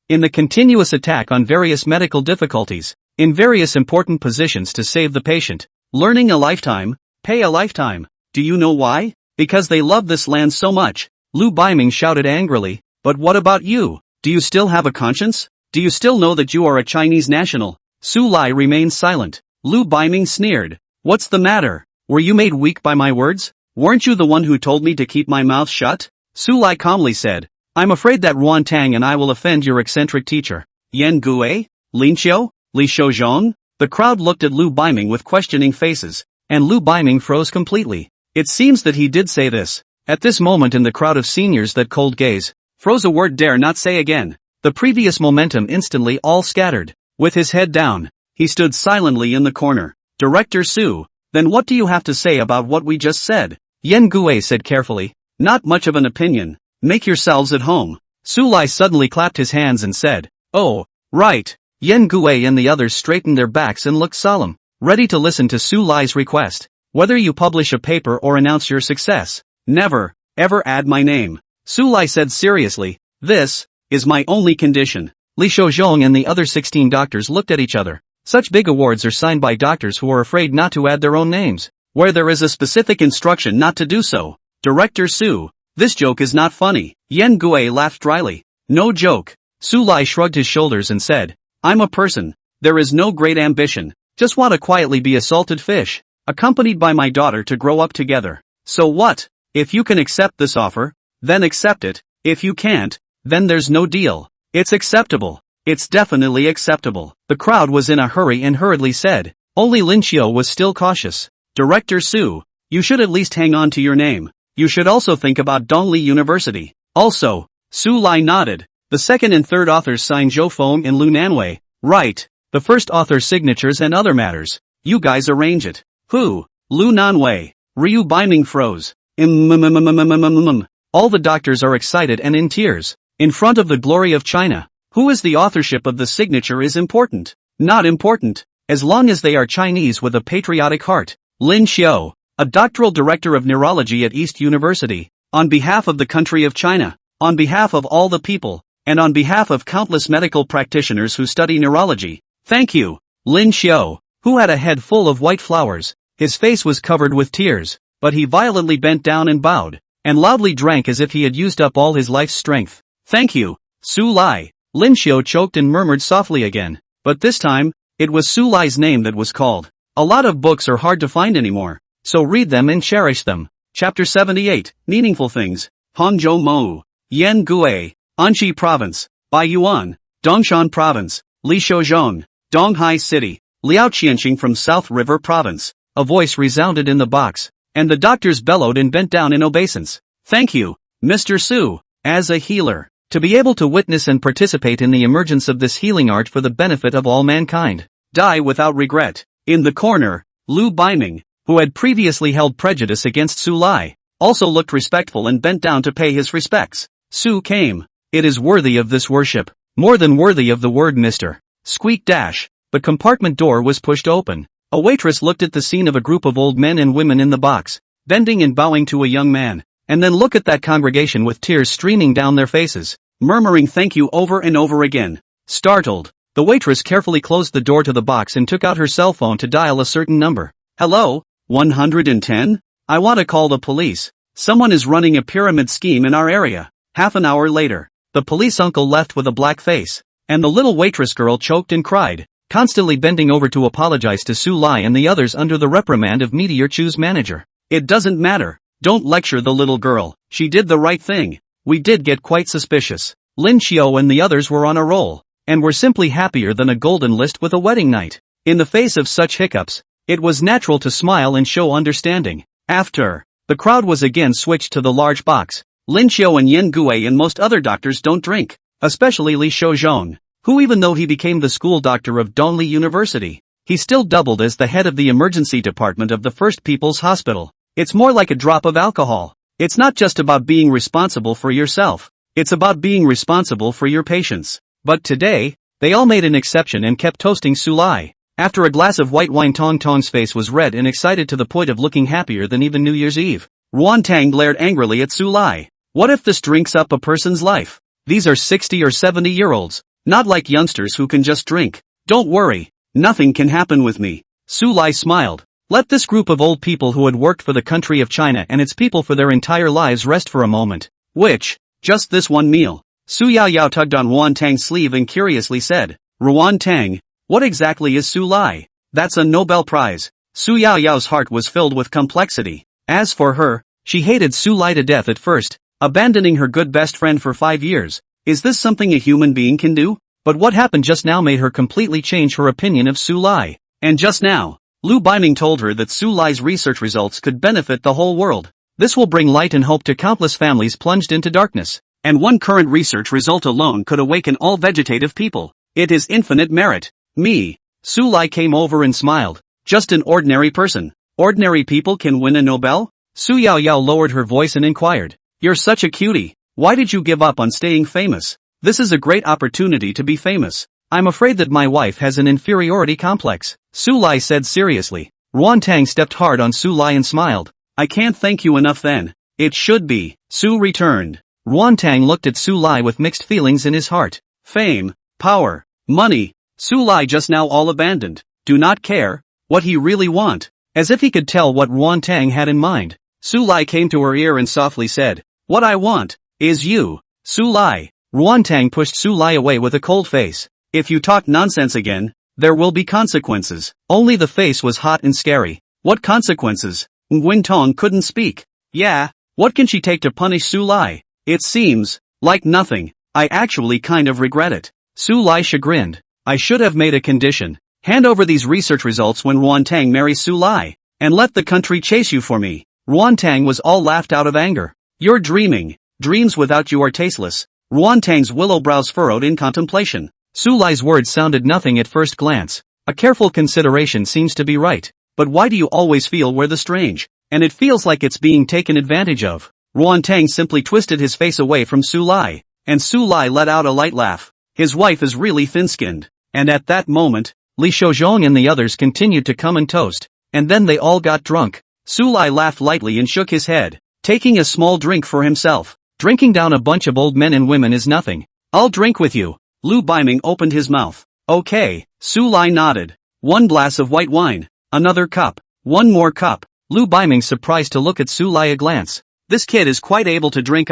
In the continuous attack on various medical difficulties, in various important positions to save the patient, learning a lifetime, pay a lifetime. Do you know why? Because they love this land so much. Lu Baiming shouted angrily, but what about you? Do you still have a conscience? Do you still know that you are a Chinese national? Su Lai remained silent. Lu Baiming sneered. What's the matter? Were you made weak by my words? Weren't you the one who told me to keep my mouth shut? Su Lai calmly said, I'm afraid that Ruan Tang and I will offend your eccentric teacher. Yan Gui? Lin Xiao? Li Shouzhong? The crowd looked at Lu Baiming with questioning faces, and Lu Baiming froze completely. It seems that he did say this. At this moment in the crowd of seniors that cold gaze, froze a word dare not say again. The previous momentum instantly all scattered. With his head down, he stood silently in the corner. Director Su, then what do you have to say about what we just said? Yan Gui said carefully, not much of an opinion. Make yourselves at home. Su Lai suddenly clapped his hands and said, oh, right. Yan Gui and the others straightened their backs and looked solemn, ready to listen to Su Lai's request. Whether you publish a paper or announce your success, never, ever add my name. Su Lai said seriously, this is my only condition. Li Shouzhong and the other 16 doctors looked at each other. Such big awards are signed by doctors who are afraid not to add their own names, where there is a specific instruction not to do so. Director Su, this joke is not funny. Yan Gui laughed dryly. No joke. Su Lai shrugged his shoulders and said, I'm a person. There is no great ambition. Just want to quietly be a salted fish, accompanied by my daughter to grow up together. So what? If you can accept this offer, then accept it. If you can't, then there's no deal. It's acceptable. It's definitely acceptable. The crowd was in a hurry and hurriedly said. Only Lin Xiao was still cautious. Director Su, you should at least hang on to your name. You should also think about Dongli University. Also, Su Lai nodded. The second and third authors signed Zhou Feng and Lu Nanwei. Right. The first author's signatures and other matters. You guys arrange it. Who? Lu Nanwei. Ryu Biming froze. All the doctors are excited and in tears. In front of the glory of China. Who is the authorship of the signature is important. Not important. As long as they are Chinese with a patriotic heart. Lin Xiao, a doctoral director of neurology at East University. On behalf of the country of China. On behalf of all the people. And on behalf of countless medical practitioners who study neurology. Thank you. Lin Xiao, who had a head full of white flowers. His face was covered with tears, but he violently bent down and bowed, and loudly drank as if he had used up all his life's strength. Thank you, Su Lai. Lin Xiao choked and murmured softly again, but this time, it was Su Lai's name that was called. A lot of books are hard to find anymore, so read them and cherish them. Chapter 78, Meaningful Things. Hangzhou Mou, Yan Gui, Anxi Province, Baiyuan, Dongshan Province, Lishouzhong, Donghai City, Liaoqianqing from South River Province. A voice resounded in the box, and the doctors bellowed and bent down in obeisance. Thank you, Mr. Su, as a healer, to be able to witness and participate in the emergence of this healing art for the benefit of all mankind. Die without regret. In the corner, Lu Biming, who had previously held prejudice against Su Lai, also looked respectful and bent down to pay his respects. Su came. It is worthy of this worship, more than worthy of the word Mr. Squeak dash. The compartment door was pushed open. A waitress looked at the scene of a group of old men and women in the box, bending and bowing to a young man, and then look at that congregation with tears streaming down their faces, murmuring thank you over and over again. Startled, the waitress carefully closed the door to the box and took out her cell phone to dial a certain number. Hello, 110? I want to call the police. Someone is running a pyramid scheme in our area. Half an hour later, the police uncle left with a black face, and the little waitress girl choked and cried, constantly bending over to apologize to Su Lai and the others under the reprimand of Meteor Chu's manager. It doesn't matter. Don't lecture the little girl. She did the right thing. We did get quite suspicious. Lin Xiao and the others were on a roll, and were simply happier than a golden list with a wedding night. In the face of such hiccups, it was natural to smile and show understanding. After, the crowd was again switched to the large box. Lin Xiao and Yan Gui and most other doctors don't drink, especially Li Shouzhong, who even though he became the school doctor of Dongli University, he still doubled as the head of the emergency department of the First People's Hospital. It's more like a drop of alcohol. It's not just about being responsible for yourself. It's about being responsible for your patients. But today, they all made an exception and kept toasting Su Lai. After a glass of white wine, Tong Tong's face was red and excited to the point of looking happier than even New Year's Eve. Ruan Tang glared angrily at Su Lai. What if this drinks up a person's life? These are 60 or 70-year-olds. Not like youngsters who can just drink. Don't worry, nothing can happen with me. Su Lai smiled. Let this group of old people who had worked for the country of China and its people for their entire lives rest for a moment. Which? Just this one meal. Su Yao Yao tugged on Ruan Tang's sleeve and curiously said, Ruan Tang, what exactly is Su Lai? That's a Nobel Prize. Su Yao Yao's heart was filled with complexity. As for her, she hated Su Lai to death at first, abandoning her good best friend for 5 years. Is this something a human being can do? But what happened just now made her completely change her opinion of Su Lai. And just now, Lu Biming told her that Su Lai's research results could benefit the whole world. This will bring light and hope to countless families plunged into darkness. And one current research result alone could awaken all vegetative people. It is infinite merit. Me. Su Lai came over and smiled. Just an ordinary person. Ordinary people can win a Nobel? Su Yao Yao lowered her voice and inquired. You're such a cutie. Why did you give up on staying famous? This is a great opportunity to be famous. I'm afraid that my wife has an inferiority complex. Su Lai said seriously. Ruan Tang stepped hard on Su Lai and smiled. I can't thank you enough then. It should be. Su returned. Ruan Tang looked at Su Lai with mixed feelings in his heart. Fame, power, money. Su Lai just now all abandoned. Do not care. What he really want. As if he could tell what Ruan Tang had in mind. Su Lai came to her ear and softly said, What I want is you, Su Lai. Ruan Tang pushed Su Lai away with a cold face. If you talk nonsense again, there will be consequences. Only the face was hot and scary. What consequences? Nguyen Tong couldn't speak. Yeah, what can she take to punish Su Lai? It seems like nothing. I actually kind of regret it. Su Lai chagrined. I should have made a condition. Hand over these research results when Ruan Tang marries Su Lai, and let the country chase you for me. Ruan Tang was all laughed out of anger. You're dreaming. Dreams without you are tasteless. Ruan Tang's willow brows furrowed in contemplation. Su Lai's words sounded nothing at first glance, A careful consideration seems to be right. But why do you always feel we're the strange? And it feels like it's being taken advantage of. Ruantang simply twisted his face away from Su Lai, and Su Lai let out a light laugh. His wife is really thin-skinned. And at that moment, Li Shouzhong and the others continued to come and toast, and then they all got drunk. Su Lai laughed lightly and shook his head, taking a small drink for himself. Drinking down a bunch of old men and women is nothing. I'll drink with you. Lu Baiming opened his mouth. Okay, Su Lai nodded. 1 glass of white wine. Another cup. 1 more cup. Lu Baiming surprised to look at Su Lai a glance. This kid is quite able to drink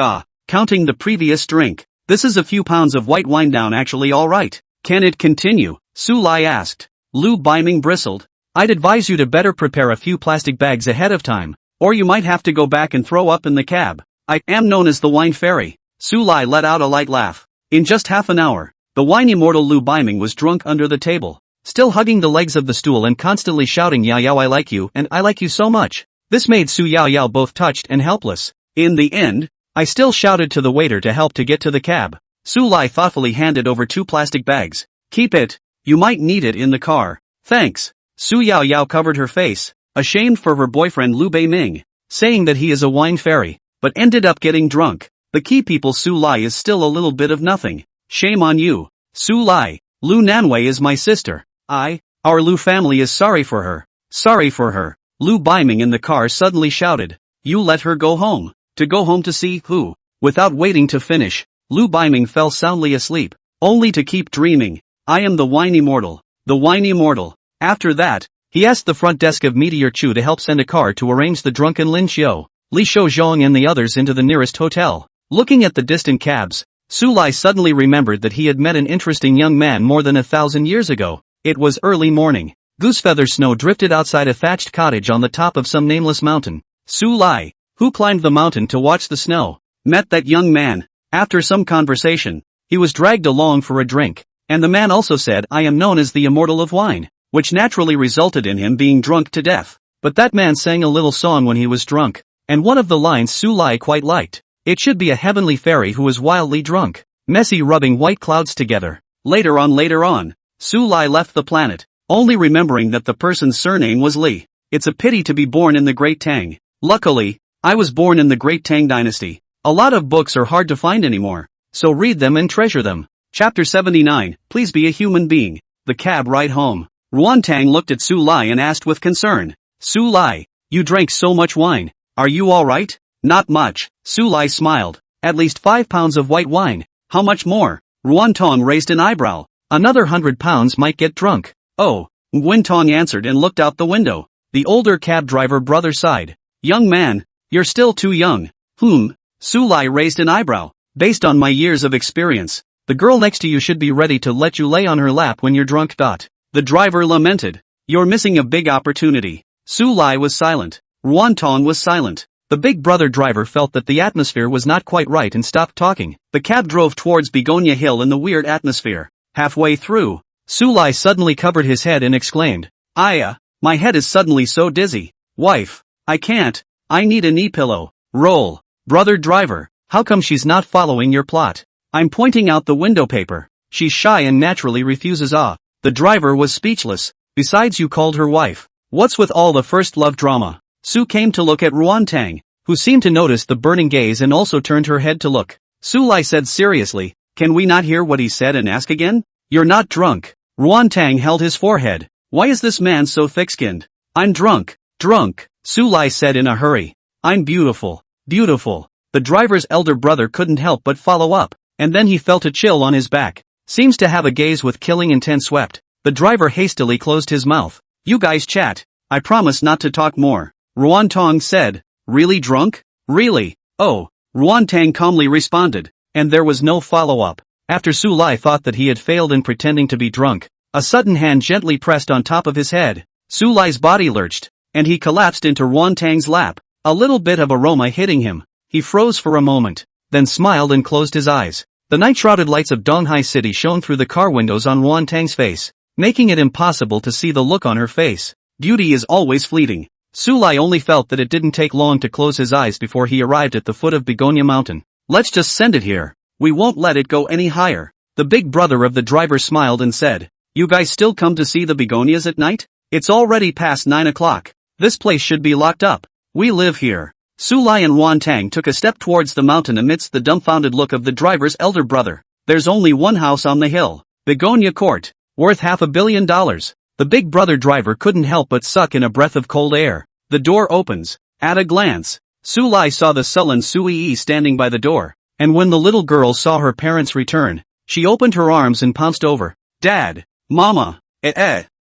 counting the previous drink. This is a few pounds of white wine down actually alright. Can it continue? Su Lai asked. Lu Baiming bristled. I'd advise you to better prepare a few plastic bags ahead of time, or you might have to go back and throw up in the cab. I am known as the wine fairy. Su Lai let out a light laugh. In just half an hour, the wine immortal Lu Baiming was drunk under the table, still hugging the legs of the stool and constantly shouting Yao Yao I like you and I like you so much. This made Su Yao Yao both touched and helpless. In the end, I still shouted to the waiter to help to get to the cab. Su Lai thoughtfully handed over 2 plastic bags. Keep it. You might need it in the car. Thanks. Su Yao Yao covered her face, ashamed for her boyfriend Lu Baiming, saying that he is a wine fairy, but ended up getting drunk. The key people Su Lai is still a little bit of nothing. Shame on you. Su Lai, Lu Nanwei is my sister. Our Lu family is sorry for her. Sorry for her. Lu Baiming in the car suddenly shouted. You let her go home. To go home to see who? Without waiting to finish, Lu Baiming fell soundly asleep, only to keep dreaming. I am the wine immortal. The wine immortal. After that, he asked the front desk of Meteor Chu to help send a car to arrange the drunken Lin Xiu, Li Shouzhong and the others into the nearest hotel. Looking at the distant cabs, Su Lai suddenly remembered that he had met an interesting young man more than 1,000 years ago. It was early morning. Goosefeather snow drifted outside a thatched cottage on the top of some nameless mountain. Su Lai, who climbed the mountain to watch the snow, met that young man. After some conversation, he was dragged along for a drink, and the man also said I am known as the immortal of wine, which naturally resulted in him being drunk to death. But that man sang a little song when he was drunk, and one of the lines Su Lai quite liked. It should be a heavenly fairy who is wildly drunk, messy rubbing white clouds together. Later on, Su Lai left the planet, only remembering that the person's surname was Li. It's a pity to be born in the Great Tang. Luckily, I was born in the Great Tang dynasty. A lot of books are hard to find anymore, so read them and treasure them. Chapter 79, Please be a human being. The cab ride home. Ruantang looked at Su Lai and asked with concern. Su Lai, you drank so much wine. Are you alright? Not much. Su Lai smiled. At least 5 pounds of white wine. How much more? Ruantong raised an eyebrow. Another 100 pounds might get drunk. Oh, Nguyen answered and looked out the window. The older cab driver brother sighed. Young man, you're still too young. Su Lai raised an eyebrow. Based on my years of experience, the girl next to you should be ready to let you lay on her lap when you're drunk. The driver lamented. You're missing a big opportunity. Su Lai was silent. Ruantong was silent. The big brother driver felt that the atmosphere was not quite right and stopped talking. The cab drove towards Begonia Hill in the weird atmosphere. Halfway through, Su Lai suddenly covered his head and exclaimed. My head is suddenly so dizzy. Wife, I can't. I need a knee pillow. Roll. Brother driver, how come she's not following your plot? I'm pointing out the window paper. She's shy and naturally refuses. The driver was speechless. Besides, you called her wife. What's with all the first love drama? Su came to look at Ruantang, who seemed to notice the burning gaze and also turned her head to look. Su Lai said seriously, can we not hear what he said and ask again? You're not drunk. Ruantang held his forehead. Why is this man so thick-skinned? I'm drunk. Su Lai said in a hurry. I'm beautiful. The driver's elder brother couldn't help but follow up, and then he felt a chill on his back. Seems to have a gaze with killing intent. Swept. The driver hastily closed his mouth. You guys chat. I promise not to talk more. Ruantong said. Really drunk? Really? Oh. Ruantang calmly responded, and there was no follow-up. After Su Lai thought that he had failed in pretending to be drunk, a sudden hand gently pressed on top of his head. Su Lai's body lurched, and he collapsed into Ruantang's lap, a little bit of aroma hitting him. He froze for a moment, then smiled and closed his eyes. The night-shrouded lights of Donghai City shone through the car windows on Ruantang's face, making it impossible to see the look on her face. Beauty is always fleeting. Su Lai only felt that it didn't take long to close his eyes before he arrived at the foot of Begonia Mountain. Let's just send it here. We won't let it go any higher. The big brother of the driver smiled and said. You guys still come to see the begonias at night? It's already past 9 o'clock. This place should be locked up. We live here. Su Lai and Wan Tang took a step towards the mountain amidst the dumbfounded look of the driver's elder brother. There's only one house on the hill. Begonia Court. Worth $500 million. The big brother driver couldn't help but suck in a breath of cold air. The door opens. At a glance, Su Lai saw the sullen Sui Yi standing by the door, and when the little girl saw her parents return, she opened her arms and pounced over. Dad! Mama!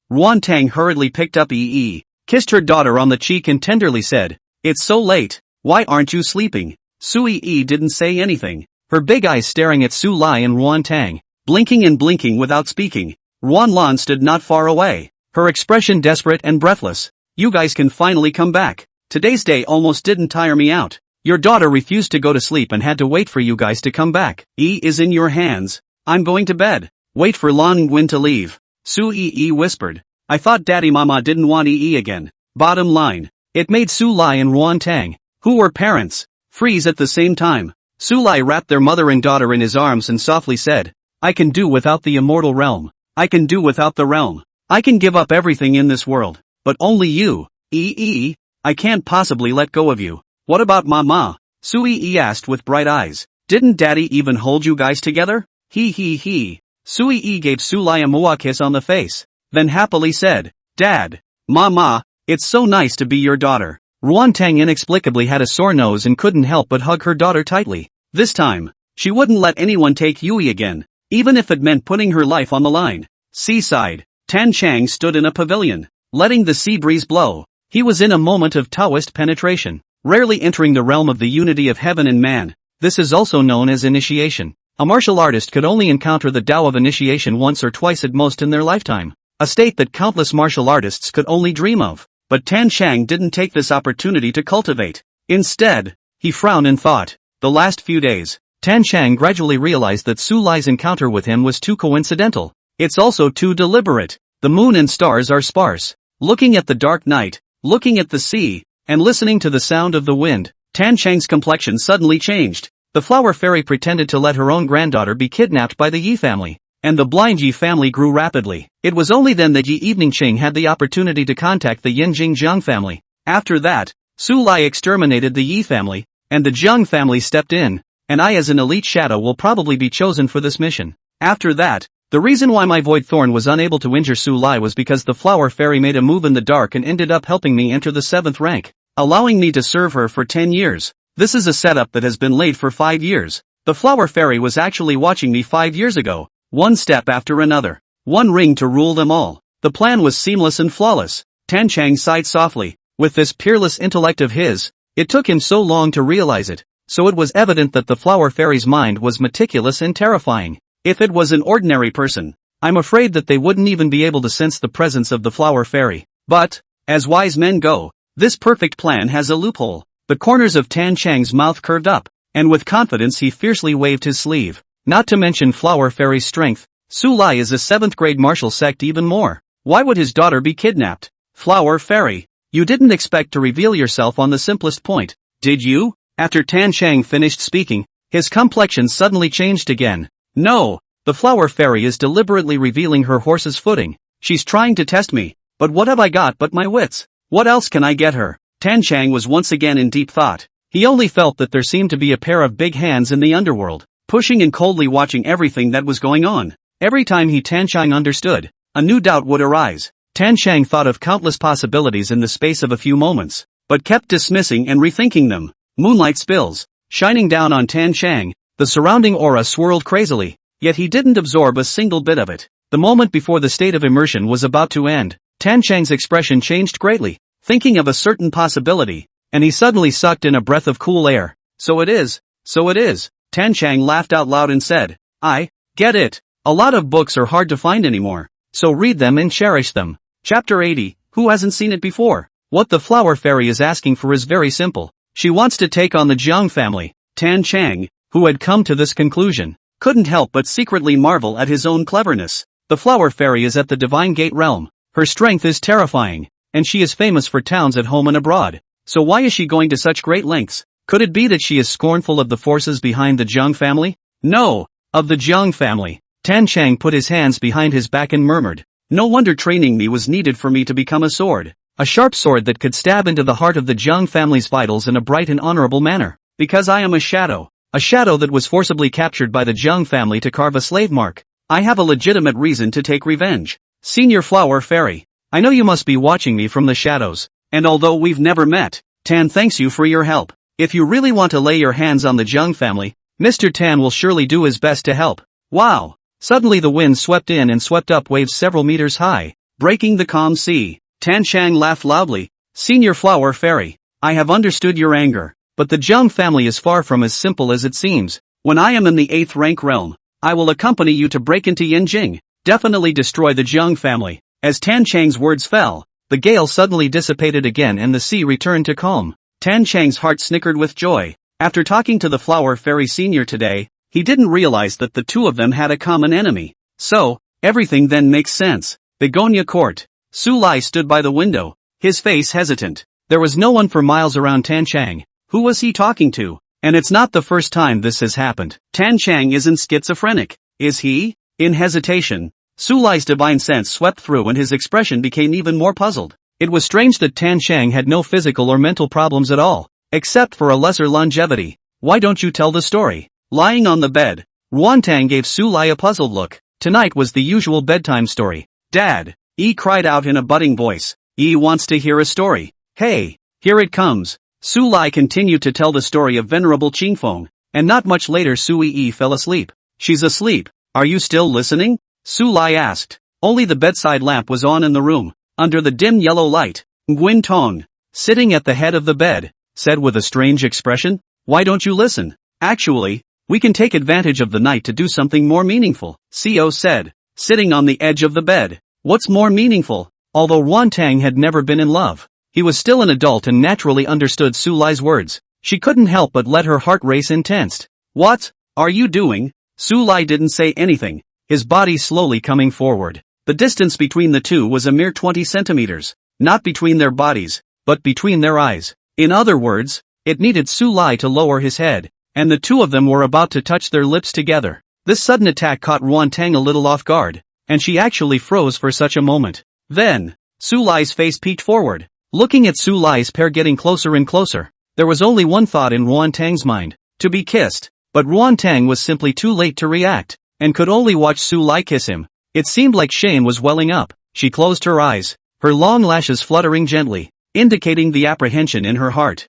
Wan Tang hurriedly picked up Yi, kissed her daughter on the cheek and tenderly said, "It's so late, why aren't you sleeping?" Sui Yi didn't say anything, her big eyes staring at Su Lai and Wan Tang, blinking and blinking without speaking. Wan Lan stood not far away, her expression desperate and breathless. "You guys can finally come back. Today's day almost didn't tire me out. Your daughter refused to go to sleep and had to wait for you guys to come back. Yi is in your hands. I'm going to bed. Wait for Lan Nguyen to leave." Su Yi whispered. "I thought Daddy Mama didn't want Yi again." Bottom line, it made Su Lai and Wan Tang, who were parents, freeze at the same time. Su Lai wrapped their mother and daughter in his arms and softly said, "I can do without the immortal realm. I can do without the realm. I can give up everything in this world, but only you, Yi. I can't possibly let go of you." "What about Mama?" Sui asked with bright eyes. "Didn't Daddy even hold you guys together?" He. Sui gave Su Lai a mua kiss on the face, then happily said, "Dad, Mama, it's so nice to be your daughter." Wan Tang inexplicably had a sore nose and couldn't help but hug her daughter tightly. This time, she wouldn't let anyone take Yui again, even if it meant putting her life on the line. Seaside, Tan Chang stood in a pavilion, letting the sea breeze blow. He was in a moment of Taoist penetration, rarely entering the realm of the unity of heaven and man. This is also known as initiation. A martial artist could only encounter the Tao of initiation once or twice at most in their lifetime, a state that countless martial artists could only dream of. But Tan Chang didn't take this opportunity to cultivate. Instead, he frowned and thought. The last few days, Tan Chang gradually realized that Su Lai's encounter with him was too coincidental. It's also too deliberate. The moon and stars are sparse. Looking at the dark night, looking at the sea, and listening to the sound of the wind, Tan Chang's complexion suddenly changed. The flower fairy pretended to let her own granddaughter be kidnapped by the Yi family, and the blind Yi family grew rapidly. It was only then that Yi Evening Ching had the opportunity to contact the Yinjing Jiang family. After that, Su Lai exterminated the Yi family, and the Jiang family stepped in, and I as an elite shadow will probably be chosen for this mission. After that, the reason why my Void Thorn was unable to injure Su Lai was because the flower fairy made a move in the dark and ended up helping me enter the 7th rank, allowing me to serve her for 10 years. This is a setup that has been laid for 5 years. The flower fairy was actually watching me 5 years ago, one step after another. One ring to rule them all. The plan was seamless and flawless. Tan Chang sighed softly. With this peerless intellect of his, it took him so long to realize it, so it was evident that the flower fairy's mind was meticulous and terrifying. If it was an ordinary person, I'm afraid that they wouldn't even be able to sense the presence of the flower fairy. But, as wise men go, this perfect plan has a loophole. The corners of Tan Chang's mouth curved up, and with confidence he fiercely waved his sleeve. Not to mention flower fairy's strength, Su Lai is a 7th grade martial sect even more. Why would his daughter be kidnapped? Flower fairy, you didn't expect to reveal yourself on the simplest point, did you? After Tan Chang finished speaking, his complexion suddenly changed again. No, the flower fairy is deliberately revealing her horse's footing. She's trying to test me, but what have I got but my wits? What else can I get her? Tan Chang was once again in deep thought. He only felt that there seemed to be a pair of big hands in the underworld, pushing and coldly watching everything that was going on. Every time Tan Chang understood, a new doubt would arise. Tan Chang thought of countless possibilities in the space of a few moments, but kept dismissing and rethinking them. Moonlight spills, shining down on Tan Chang, the surrounding aura swirled crazily, yet he didn't absorb a single bit of it. The moment before the state of immersion was about to end, Tan Chang's expression changed greatly, thinking of a certain possibility, and he suddenly sucked in a breath of cool air. So it is. Tan Chang laughed out loud and said, I get it. A lot of books are hard to find anymore, so read them and cherish them. Chapter 80, who hasn't seen it before? What the flower fairy is asking for is very simple. She wants to take on the Jiang family. Tan Chang, who had come to this conclusion, couldn't help but secretly marvel at his own cleverness. The flower fairy is at the Divine Gate realm. Her strength is terrifying, and she is famous for towns at home and abroad. So why is she going to such great lengths? Could it be that she is scornful of the forces behind the Jiang family? No, of the Jiang family. Tan Chang put his hands behind his back and murmured, "No wonder training me was needed for me to become a sword. A sharp sword that could stab into the heart of the Jiang family's vitals in a bright and honorable manner. Because I am a shadow. A shadow that was forcibly captured by the Jiang family to carve a slave mark. I have a legitimate reason to take revenge. Senior Flower Fairy. I know you must be watching me from the shadows. And although we've never met, Tan thanks you for your help. If you really want to lay your hands on the Jiang family, Mr. Tan will surely do his best to help." Wow! Suddenly the wind swept in and swept up waves several meters high, breaking the calm sea. Tan Chang laughed loudly. "Senior Flower Fairy, I have understood your anger, but the Jiang family is far from as simple as it seems. When I am in the 8th rank realm, I will accompany you to break into Yinjing, definitely destroy the Jiang family." As Tan Chang's words fell, the gale suddenly dissipated again and the sea returned to calm. Tan Chang's heart snickered with joy. After talking to the Flower Fairy Senior today, he didn't realize that the two of them had a common enemy. So, everything then makes sense. Begonia Court. Su Lai stood by the window, his face hesitant. There was no one for miles around Tan Chang. Who was he talking to? And it's not the first time this has happened. Tan Chang isn't schizophrenic, is he? In hesitation, Su Lai's divine sense swept through and his expression became even more puzzled. It was strange that Tan Chang had no physical or mental problems at all, except for a lesser longevity. "Why don't you tell the story?" Lying on the bed, Ruantang gave Su Lai a puzzled look. Tonight was the usual bedtime story. "Dad," Yi cried out in a budding voice. "Yi wants to hear a story. Hey, here it comes." Su Lai continued to tell the story of Venerable Qingfeng, and not much later Sui Yi fell asleep. "She's asleep. Are you still listening?" Su Lai asked. Only the bedside lamp was on in the room. Under the dim yellow light, Nguyen Tong, sitting at the head of the bed, said with a strange expression, "Why don't you listen? Actually, we can take advantage of the night to do something more meaningful," Co said, sitting on the edge of the bed. What's more meaningful? Although Ruantang had never been in love, he was still an adult and naturally understood Su Lai's words. She couldn't help but let her heart race intensed. "What are you doing?" Su Lai didn't say anything, his body slowly coming forward. The distance between the two was a mere 20 centimeters, not between their bodies, but between their eyes. In other words, it needed Su Lai to lower his head, and the two of them were about to touch their lips together. This sudden attack caught Ruantang a little off guard, and she actually froze for such a moment. Then, Su Lai's face peeked forward, looking at Su Lai's pair getting closer and closer. There was only one thought in Ruantang's mind, to be kissed, but Ruantang was simply too late to react, and could only watch Su Lai kiss him. It seemed like shame was welling up. She closed her eyes, her long lashes fluttering gently, indicating the apprehension in her heart.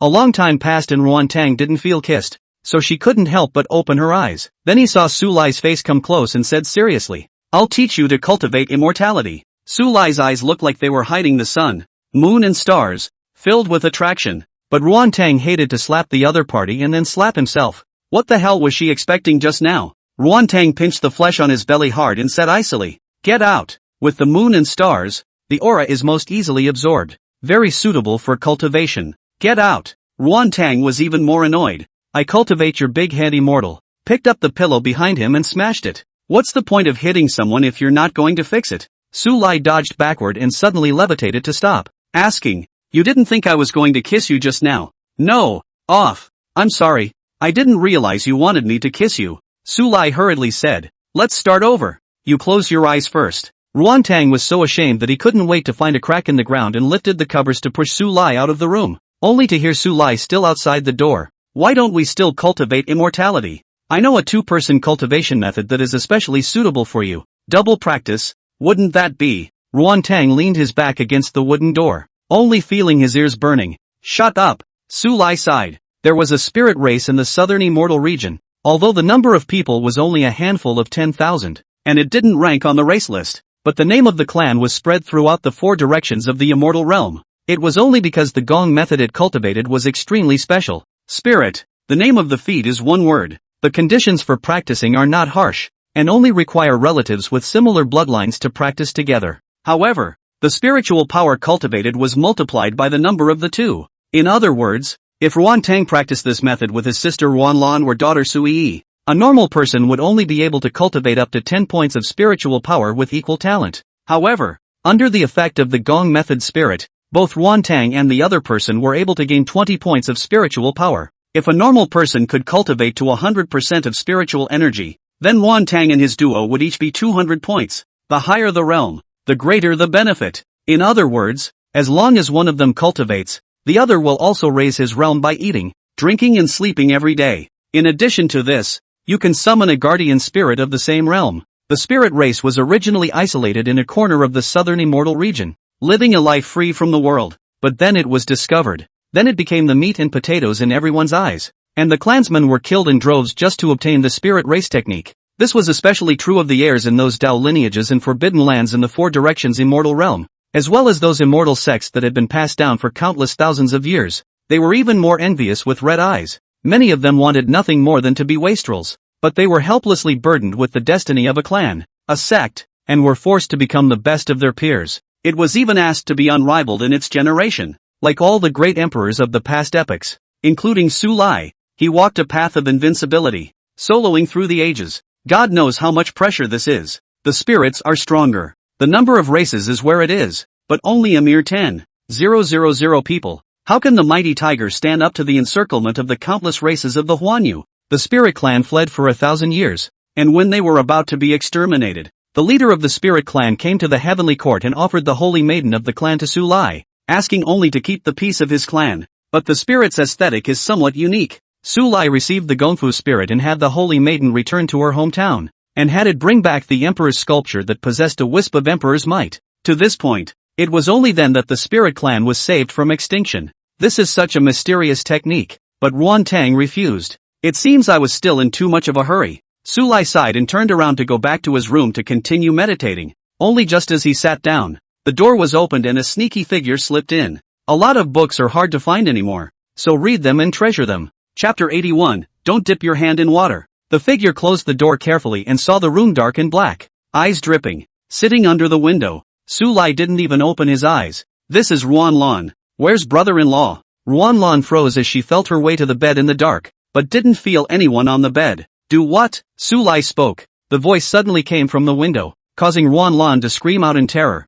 A long time passed and Ruantang didn't feel kissed, so she couldn't help but open her eyes. Then he saw Su Lai's face come close and said seriously, "I'll teach you to cultivate immortality." Su Lai's eyes looked like they were hiding the sun, moon and stars, filled with attraction. But Ruantang hated to slap the other party and then slap himself. What the hell was she expecting just now? Ruantang pinched the flesh on his belly hard and said icily, "Get out." With the moon and stars, the aura is most easily absorbed, very suitable for cultivation. "Get out." Ruantang was even more annoyed. "I cultivate your big head immortal," picked up the pillow behind him and smashed it. "What's the point of hitting someone if you're not going to fix it?" Su Lai dodged backward and suddenly levitated to stop, asking, "You didn't think I was going to kiss you just now?" "No, off. I'm sorry, I didn't realize you wanted me to kiss you," Su Lai hurriedly said. "Let's start over. You close your eyes first." Ruantang was so ashamed that he couldn't wait to find a crack in the ground and lifted the covers to push Su Lai out of the room, only to hear Su Lai still outside the door. "Why don't we still cultivate immortality? I know a two-person cultivation method that is especially suitable for you. Double practice, wouldn't that be?" Ruantang leaned his back against the wooden door, only feeling his ears burning. "Shut up," Su Lai sighed. There was a spirit race in the southern immortal region, although the number of people was only a handful of 10,000, and it didn't rank on the race list, but the name of the clan was spread throughout the 4 directions of the immortal realm. It was only because the gong method it cultivated was extremely special. Spirit, the name of the feat is one word. The conditions for practicing are not harsh, and only require relatives with similar bloodlines to practice together. However, the spiritual power cultivated was multiplied by the number of the two. In other words, if Ruantang practiced this method with his sister Ruanlan or daughter Sui, a normal person would only be able to cultivate up to 10 points of spiritual power with equal talent. However, under the effect of the gong method spirit, both Ruantang and the other person were able to gain 20 points of spiritual power. If a normal person could cultivate to 100% of spiritual energy, Then Yuan Tang and his duo would each be 200 points. The higher the realm, the greater the benefit. In other words, as long as one of them cultivates, the other will also raise his realm by eating, drinking and sleeping every day. In addition to this, you can summon a guardian spirit of the same realm. The spirit race was originally isolated in a corner of the southern immortal region, living a life free from the world, but then it was discovered. Then it became the meat and potatoes in everyone's eyes, and the clansmen were killed in droves just to obtain the spirit race technique. This was especially true of the heirs in those Dao lineages in forbidden lands in the Four Directions immortal realm, as well as those immortal sects that had been passed down for countless thousands of years. They were even more envious with red eyes. Many of them wanted nothing more than to be wastrels, but they were helplessly burdened with the destiny of a clan, a sect, and were forced to become the best of their peers. It was even asked to be unrivaled in its generation. Like all the great emperors of the past epochs, including Su Lai, he walked a path of invincibility, soloing through the ages. God knows how much pressure this is. The spirits are stronger. The number of races is where it is, but only a mere 10,000 people. How can the mighty tiger stand up to the encirclement of the countless races of the Huanyu? The spirit clan fled for 1,000 years, and when they were about to be exterminated, the leader of the spirit clan came to the heavenly court and offered the holy maiden of the clan to Su Lai, asking only to keep the peace of his clan. But the spirit's aesthetic is somewhat unique. Su Lai received the Gongfu spirit and had the holy maiden return to her hometown, and had it bring back the emperor's sculpture that possessed a wisp of emperor's might. To this point, it was only then that the spirit clan was saved from extinction. This is such a mysterious technique, but Yuan Tang refused. It seems I was still in too much of a hurry. Su Lai sighed and turned around to go back to his room to continue meditating. Only just as he sat down, the door was opened and a sneaky figure slipped in. A lot of books are hard to find anymore, so read them and treasure them. Chapter 81, Don't Dip Your Hand in Water. The figure closed the door carefully and saw the room dark and black, eyes dripping, sitting under the window. Su Lai didn't even open his eyes. This is Ruan Lan. Where's brother-in-law? Ruan Lan froze as she felt her way to the bed in the dark, but didn't feel anyone on the bed. Do what? Su Lai spoke. The voice suddenly came from the window, causing Ruan Lan to scream out in terror.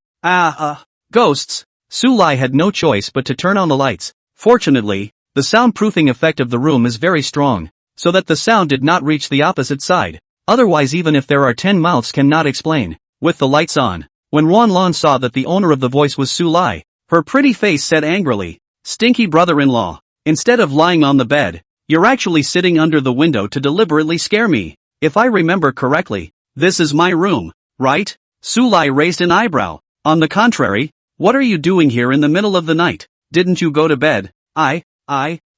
Ghosts. Su Lai had no choice but to turn on the lights. Fortunately, the soundproofing effect of the room is very strong, so that the sound did not reach the opposite side. Otherwise, even if there are 10 mouths cannot explain. With the lights on, when Ruan Lan saw that the owner of the voice was Su Lai, her pretty face said angrily, "Stinky brother-in-law, instead of lying on the bed, you're actually sitting under the window to deliberately scare me. If I remember correctly, this is my room, right?" Su Lai raised an eyebrow. On the contrary, what are you doing here in the middle of the night? Didn't you go to bed?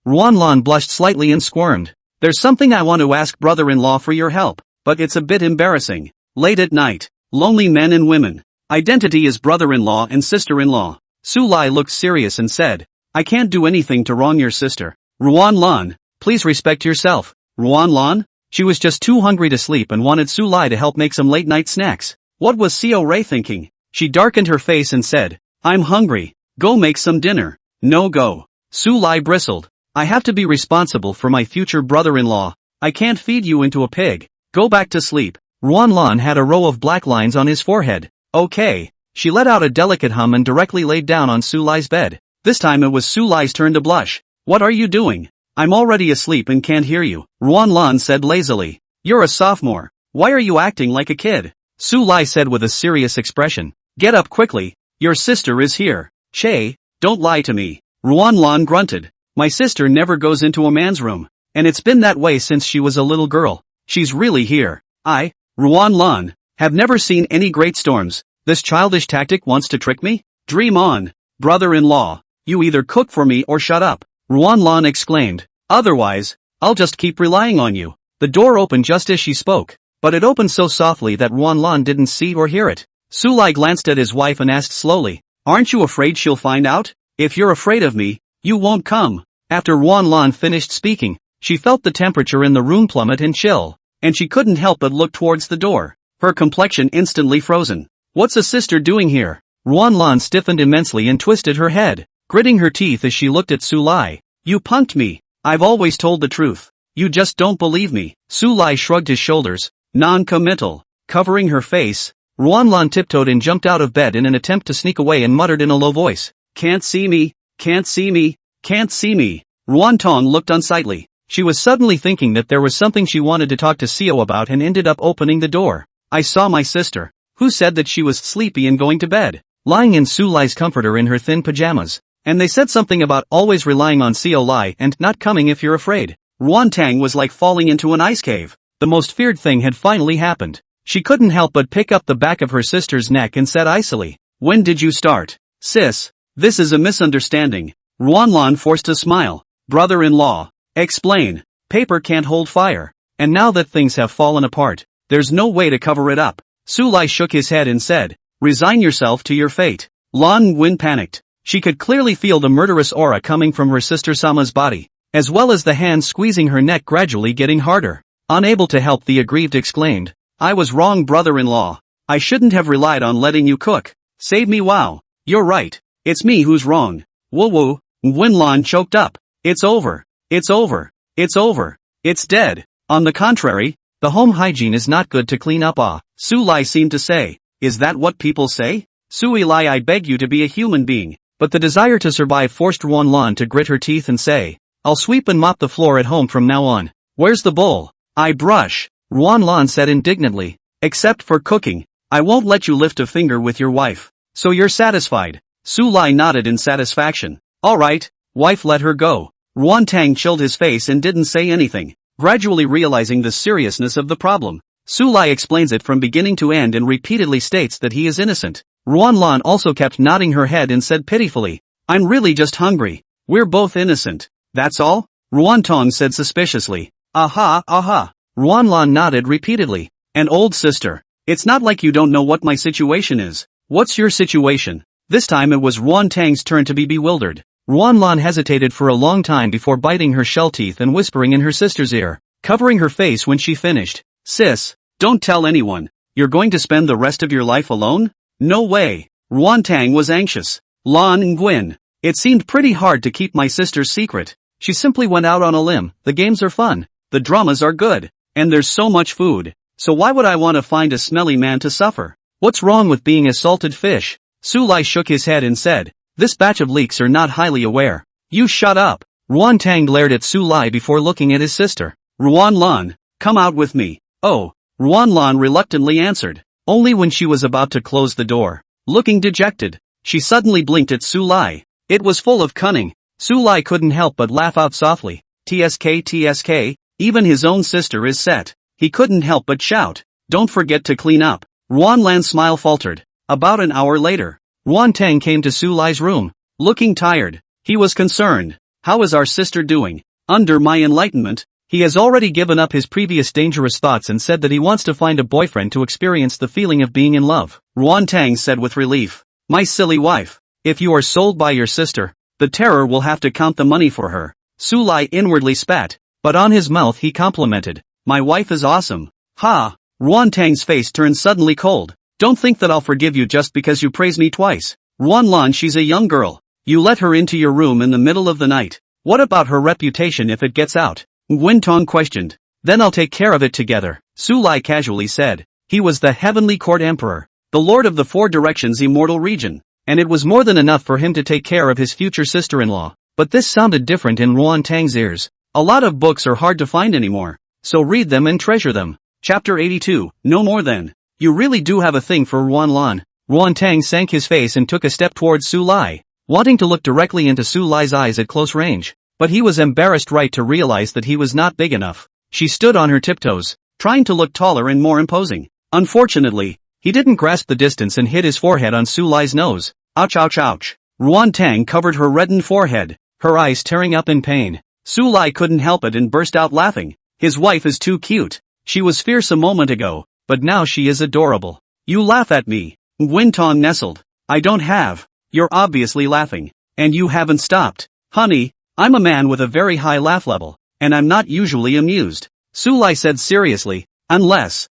Ruan Lan blushed slightly and squirmed. There's something I want to ask brother-in-law for your help, but it's a bit embarrassing. Late at night, lonely men and women. Identity is brother-in-law and sister-in-law. Su Lai looked serious and said, I can't do anything to wrong your sister. Ruan Lan, please respect yourself. Ruan Lan? She was just too hungry to sleep and wanted Su Lai to help make some late-night snacks. What was Xiao Rei thinking? She darkened her face and said, I'm hungry. Go make some dinner. No go. Su Lai bristled. I have to be responsible for my future brother-in-law. I can't feed you into a pig. Go back to sleep. Ruan Lan had a row of black lines on his forehead. Okay. She let out a delicate hum and directly laid down on Su Lai's bed. This time it was Su Lai's turn to blush. What are you doing? I'm already asleep and can't hear you. Ruan Lan said lazily. You're a sophomore. Why are you acting like a kid? Su Lai said with a serious expression. Get up quickly. Your sister is here. Che, don't lie to me. Ruan Lan grunted. My sister never goes into a man's room, and it's been that way since she was a little girl. She's really here. I, Ruan Lan, have never seen any great storms. This childish tactic wants to trick me? Dream on, brother-in-law. You either cook for me or shut up. Ruan Lan exclaimed. Otherwise, I'll just keep relying on you. The door opened just as she spoke, but it opened so softly that Ruan Lan didn't see or hear it. Su Lai glanced at his wife and asked slowly, Aren't you afraid she'll find out? If you're afraid of me, you won't come. After Ruan Lan finished speaking, she felt the temperature in the room plummet and chill, and she couldn't help but look towards the door, her complexion instantly frozen. What's a sister doing here? Ruan Lan stiffened immensely and twisted her head, gritting her teeth as she looked at Su Lai. You punked me. I've always told the truth. You just don't believe me. Su Lai shrugged his shoulders, non-committal. Covering her face, Ruan Lan tiptoed and jumped out of bed in an attempt to sneak away and muttered in a low voice. Can't see me, can't see me, can't see me. Ruan Tong looked unsightly. She was suddenly thinking that there was something she wanted to talk to Seo about and ended up opening the door. I saw my sister, who said that she was sleepy and going to bed, lying in Su Lai's comforter in her thin pajamas. And they said something about always relying on Seo Lai and not coming if you're afraid. Ruan Tang was like falling into an ice cave. The most feared thing had finally happened. She couldn't help but pick up the back of her sister's neck and said icily, "When did you start? Sis, this is a misunderstanding." Ruan Lan forced a smile. "Brother-in-law, explain. Paper can't hold fire. And now that things have fallen apart, there's no way to cover it up." Su Lai shook his head and said, "Resign yourself to your fate." Lan Nguyen panicked. She could clearly feel the murderous aura coming from her sister Sama's body, as well as the hands squeezing her neck gradually getting harder. Unable to help, the aggrieved exclaimed, "I was wrong, brother-in-law. I shouldn't have relied on letting you cook. Save me. Wow. You're right. It's me who's wrong." Woo woo. Nguyen Lan choked up. "It's over. It's over. It's over. It's dead." On the contrary, the home hygiene is not good to clean up. Su Lai seemed to say. "Is that what people say? Sui Lai, I beg you to be a human being." But the desire to survive forced Ruan Lan to grit her teeth and say, "I'll sweep and mop the floor at home from now on. Where's the bowl? I brush." Ruan Lan said indignantly, "Except for cooking, I won't let you lift a finger with your wife. So you're satisfied?" Su Lai nodded in satisfaction. "Alright, wife, let her go." Ruan Tang chilled his face and didn't say anything, gradually realizing the seriousness of the problem. Su Lai explains it from beginning to end and repeatedly states that he is innocent. Ruan Lan also kept nodding her head and said pitifully, "I'm really just hungry. We're both innocent. That's all?" Ruan Tong said suspiciously. "Aha, aha." Ruan Lan nodded repeatedly. "An old sister. It's not like you don't know what my situation is." "What's your situation?" This time it was Ruan Tang's turn to be bewildered. Ruan Lan hesitated for a long time before biting her shell teeth and whispering in her sister's ear, covering her face when she finished, "Sis, don't tell anyone. You're going to spend the rest of your life alone?" "No way." Ruan Tang was anxious. "Lan Nguyen, it seemed pretty hard to keep my sister's secret. She simply went out on a limb. The games are fun. The dramas are good. And there's so much food. So why would I want to find a smelly man to suffer? What's wrong with being a salted fish?" Su Lai shook his head and said, "This batch of leeks are not highly aware." "You shut up." Ruan Tang glared at Su Lai before looking at his sister. "Ruan Lan, come out with me." "Oh." Ruan Lan reluctantly answered. Only when she was about to close the door, looking dejected, she suddenly blinked at Su Lai. It was full of cunning. Su Lai couldn't help but laugh out softly. TSK, even his own sister is set. He couldn't help but shout, "Don't forget to clean up." Ruan Lan's smile faltered. About an hour later, Ruan Tang came to Su Lai's room, looking tired. He was concerned. "How is our sister doing?" Under my enlightenment, he has already given up his previous dangerous thoughts and said that he wants to find a boyfriend to experience the feeling of being in love. Ruan Tang said with relief, "My silly wife, if you are sold by your sister, the terror will have to count the money for her." Su Lai inwardly spat, but on his mouth he complimented, "My wife is awesome." "Ha!" Ruan Tang's face turned suddenly cold. "Don't think that I'll forgive you just because you praise me twice. Ruan Lan, she's a young girl. You let her into your room in the middle of the night. What about her reputation if it gets out?" Nguyen Tong questioned. "Then I'll take care of it together," Su Lai casually said. He was the Heavenly Court Emperor, the Lord of the Four Directions Immortal Region, and it was more than enough for him to take care of his future sister-in-law. But this sounded different in Ruan Tang's ears. A lot of books are hard to find anymore, so read them and treasure them. Chapter 82, No More Then. "You really do have a thing for Ruan Lan." Ruan Tang sank his face and took a step towards Su Lai, wanting to look directly into Su Lai's eyes at close range. But he was embarrassed to realize that he was not big enough. She stood on her tiptoes, trying to look taller and more imposing. Unfortunately, he didn't grasp the distance and hit his forehead on Su Lai's nose. Ouch, ouch, ouch. Ruan Tang covered her reddened forehead, her eyes tearing up in pain. Su Lai couldn't help it and burst out laughing. His wife is too cute. She was fierce a moment ago, but now she is adorable. "You laugh at me." Nguyen Tong nestled. "I don't have. You're obviously laughing. And you haven't stopped. Honey, I'm a man with a very high laugh level, and I'm not usually amused." Su Lai said seriously, Unless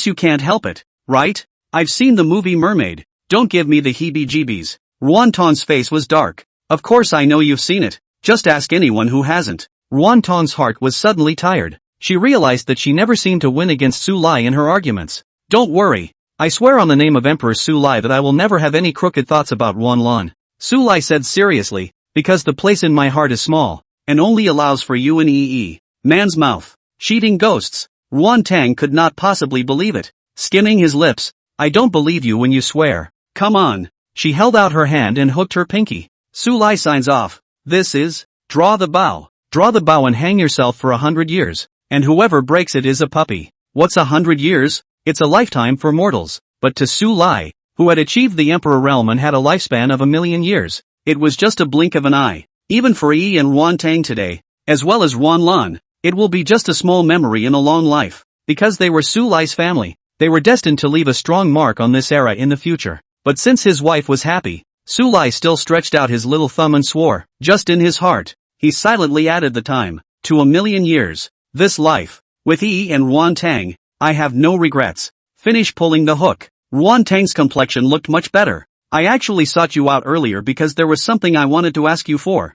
you can't help it, right? I've seen the movie Mermaid. Don't give me the heebie-jeebies." Ruan Tong's face was dark. "Of course I know you've seen it. Just ask anyone who hasn't." Ruan Tong's heart was suddenly tired. She realized that she never seemed to win against Su Lai in her arguments. "Don't worry. I swear on the name of Emperor Su Lai that I will never have any crooked thoughts about Ruan Lan," Su Lai said seriously, "because the place in my heart is small, and only allows for you and EE. Man's mouth. Sheeting ghosts. Ruan Tang could not possibly believe it. Skimming his lips. I don't believe you when you swear. Come on. She held out her hand and hooked her pinky. Su Lai signs off. This is, draw the bow. Draw the bow and hang yourself for 100 years. And whoever breaks it is a puppy. What's 100 years? It's a lifetime for mortals. But to Su Lai, who had achieved the Emperor realm and had a lifespan of 1,000,000 years, it was just a blink of an eye. Even for Yi and Ruan Tang today, as well as Ruan Lan, it will be just a small memory in a long life. Because they were Su Lai's family, they were destined to leave a strong mark on this era in the future. But since his wife was happy, Su Lai still stretched out his little thumb and swore, just in his heart. He silently added the time, to 1,000,000 years. This life, with Yi and Ruan Tang, I have no regrets. Finish pulling the hook. Ruan Tang's complexion looked much better. I actually sought you out earlier because there was something I wanted to ask you for.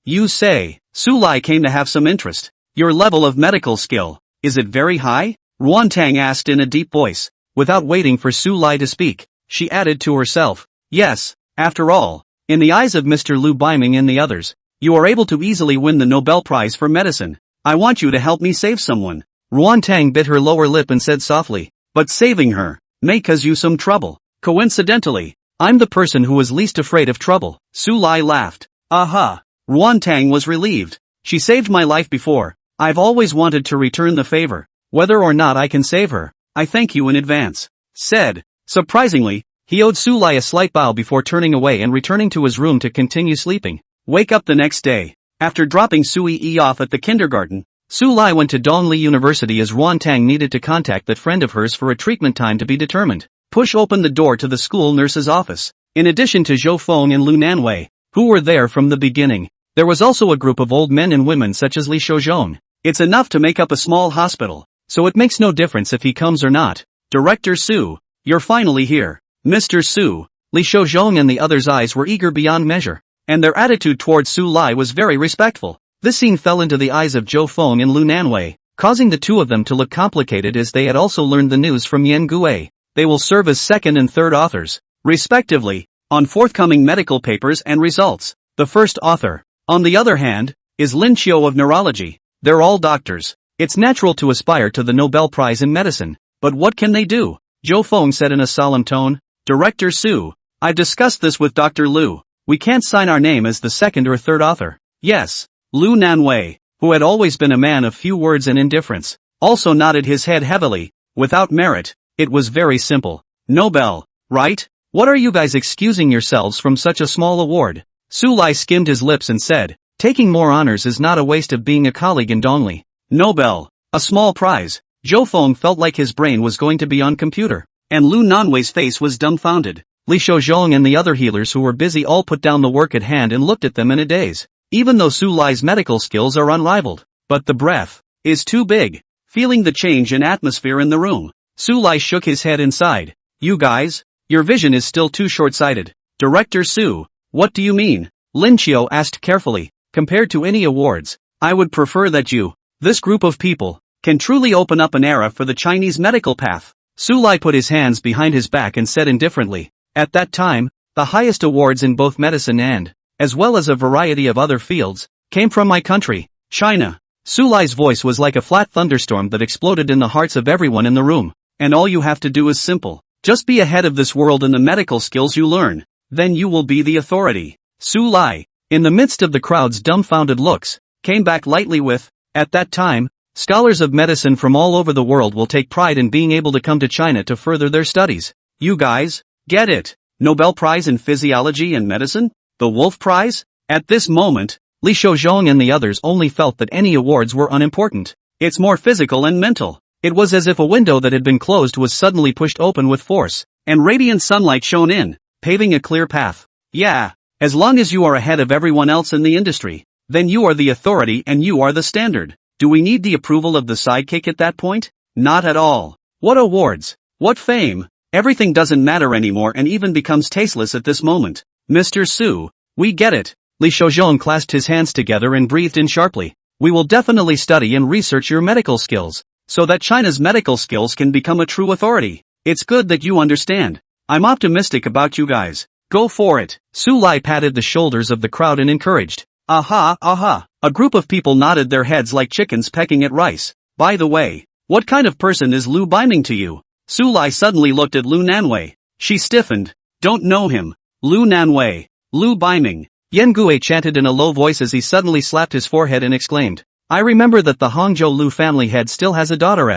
You say. Su Lai came to have some interest. Your level of medical skill, is it very high? Ruan Tang asked in a deep voice. Without waiting for Su Lai to speak, she added to herself. Yes, after all, in the eyes of Mr. Liu Biming and the others, you are able to easily win the Nobel Prize for medicine. I want you to help me save someone. Ruan Tang bit her lower lip and said softly, but saving her may cause you some trouble. Coincidentally, I'm the person who is least afraid of trouble. Su Lai laughed. Aha. Ruan Tang was relieved. She saved my life before. I've always wanted to return the favor. Whether or not I can save her, I thank you in advance. Said. Surprisingly, he owed Su Lai a slight bow before turning away and returning to his room to continue sleeping. Wake up the next day. After dropping Sui Yi off at the kindergarten, Su Lai went to Dongli University as Ruan Tang needed to contact that friend of hers for a treatment time to be determined. Push open the door to the school nurse's office. In addition to Zhou Feng and Lu Nanwei, who were there from the beginning, there was also a group of old men and women such as Li Shouzhong. It's enough to make up a small hospital, so it makes no difference if he comes or not. Director Su, you're finally here. Mr. Su, Li Shouzhong and the others' eyes were eager beyond measure, and their attitude towards Su Lai was very respectful. This scene fell into the eyes of Zhou Feng and Lu Nanwei, causing the two of them to look complicated as they had also learned the news from Yan Gui. They will serve as second and third authors, respectively, on forthcoming medical papers and results. The first author, on the other hand, is Lin Qiu of neurology. They're all doctors. It's natural to aspire to the Nobel Prize in medicine, but what can they do? Zhou Feng said in a solemn tone. Director Su, I've discussed this with Dr. Liu. We can't sign our name as the second or third author. Yes. Lu Nanwei, who had always been a man of few words and indifference, also nodded his head heavily. Without merit, it was very simple. Nobel, right? What are you guys excusing yourselves from such a small award? Su Lai skimmed his lips and said, taking more honors is not a waste of being a colleague in Dongli. Nobel, a small prize. Zhou Feng felt like his brain was going to be on computer, and Lu Nanwei's face was dumbfounded. Li Shouzhong and the other healers who were busy all put down the work at hand and looked at them in a daze. Even though Su Lai's medical skills are unrivaled, but the breath is too big. Feeling the change in atmosphere in the room, Su Lai shook his head and sighed. You guys, your vision is still too short-sighted. Director Su, what do you mean? Lin Qiu asked carefully. Compared to any awards, I would prefer that you, this group of people, can truly open up an era for the Chinese medical path. Su Lai put his hands behind his back and said indifferently, at that time, the highest awards in both medicine and, as well as a variety of other fields, came from my country, China. Su Lai's voice was like a flat thunderstorm that exploded in the hearts of everyone in the room. And all you have to do is simple. Just be ahead of this world in the medical skills you learn. Then you will be the authority. Su Lai, in the midst of the crowd's dumbfounded looks, came back lightly with, at that time, scholars of medicine from all over the world will take pride in being able to come to China to further their studies. You guys, get it? Nobel Prize in Physiology and Medicine? The Wolf Prize? At this moment, Li Shouzhong and the others only felt that any awards were unimportant. It's more physical and mental. It was as if a window that had been closed was suddenly pushed open with force, and radiant sunlight shone in, paving a clear path. Yeah, as long as you are ahead of everyone else in the industry, then you are the authority and you are the standard. Do we need the approval of the sidekick at that point? Not at all. What awards? What fame? Everything doesn't matter anymore and even becomes tasteless at this moment. Mr. Su, we get it. Li Shouzhong clasped his hands together and breathed in sharply. We will definitely study and research your medical skills, so that China's medical skills can become a true authority. It's good that you understand. I'm optimistic about you guys. Go for it. Su Lai patted the shoulders of the crowd and encouraged. Aha, aha. A group of people nodded their heads like chickens pecking at rice. By the way, what kind of person is Lu Baiming to you? Sulai suddenly looked at Lu Nanwei. She stiffened. Don't know him. Lu Nanwei. Lu Baiming. Yen Gue chanted in a low voice as he suddenly slapped his forehead and exclaimed. I remember that the Hangzhou Lu family head still has a daughter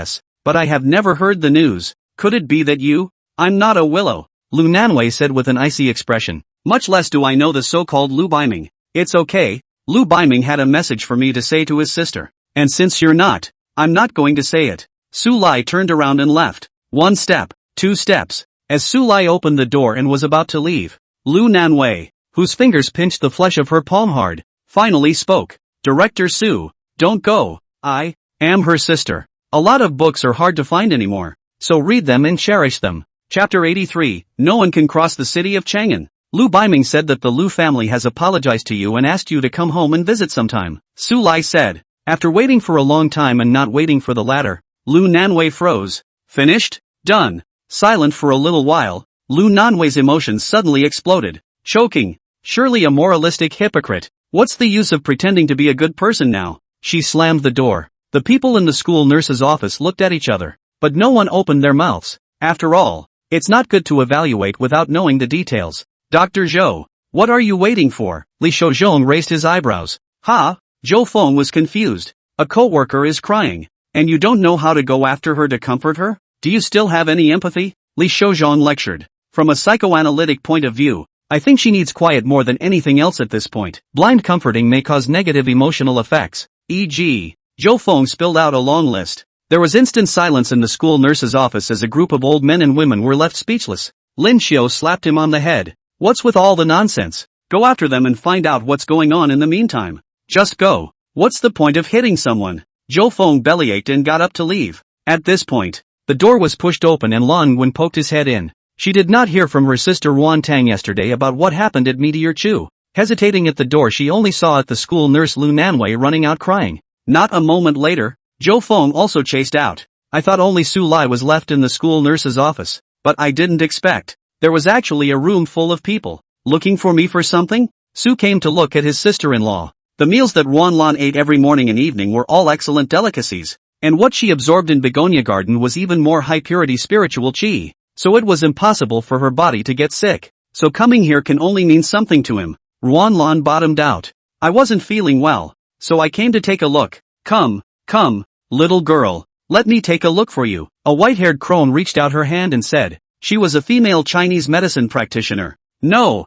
but I have never heard the news. Could it be that you? I'm not a willow, Lu Nanwei said with an icy expression. Much less do I know the so-called Lu Baiming. It's okay, Lu Baiming had a message for me to say to his sister. And since you're not, I'm not going to say it. Su Lai turned around and left. 1 step, 2 steps. As Su Lai opened the door and was about to leave, Lu Nanwei, whose fingers pinched the flesh of her palm hard, finally spoke. Director Su, don't go. I am her sister. A lot of books are hard to find anymore, so read them and cherish them. Chapter 83, No one can cross the city of Chang'an. Lu Baiming said that the Lu family has apologized to you and asked you to come home and visit sometime. Su Lai said. After waiting for a long time and not waiting for the latter, Lu Nanwei froze. Finished? Done. Silent for a little while, Lu Nanwei's emotions suddenly exploded. Choking. Surely a moralistic hypocrite. What's the use of pretending to be a good person now? She slammed the door. The people in the school nurse's office looked at each other, but no one opened their mouths. After all, it's not good to evaluate without knowing the details. Dr. Zhou, what are you waiting for? Li Shouzhong raised his eyebrows. Ha? Zhou Feng was confused. A co-worker is crying, and you don't know how to go after her to comfort her? Do you still have any empathy? Li Shouzhong lectured. From a psychoanalytic point of view, I think she needs quiet more than anything else at this point. Blind comforting may cause negative emotional effects, e.g., Zhou Feng spilled out a long list. There was instant silence in the school nurse's office as a group of old men and women were left speechless. Lin Xiao slapped him on the head. What's with all the nonsense? Go after them and find out what's going on in the meantime. Just go. What's the point of hitting someone? Zhou Feng bellyached and got up to leave. At this point, the door was pushed open and Lan Wen poked his head in. She did not hear from her sister Ruan Tang yesterday about what happened at Meteor Chu. Hesitating at the door, she only saw at the school nurse Lu Nanwei running out crying. Not a moment later, Zhou Feng also chased out. I thought only Su Lai was left in the school nurse's office, but I didn't expect. There was actually a room full of people. Looking for me for something? Su came to look at his sister-in-law. The meals that Ruan Lan ate every morning and evening were all excellent delicacies, and what she absorbed in Begonia Garden was even more high-purity spiritual qi, so it was impossible for her body to get sick. So coming here can only mean something to him. Ruan Lan bottomed out. I wasn't feeling well, so I came to take a look. Come, little girl, let me take a look for you. A white-haired crone reached out her hand and said, she was a female Chinese medicine practitioner. No,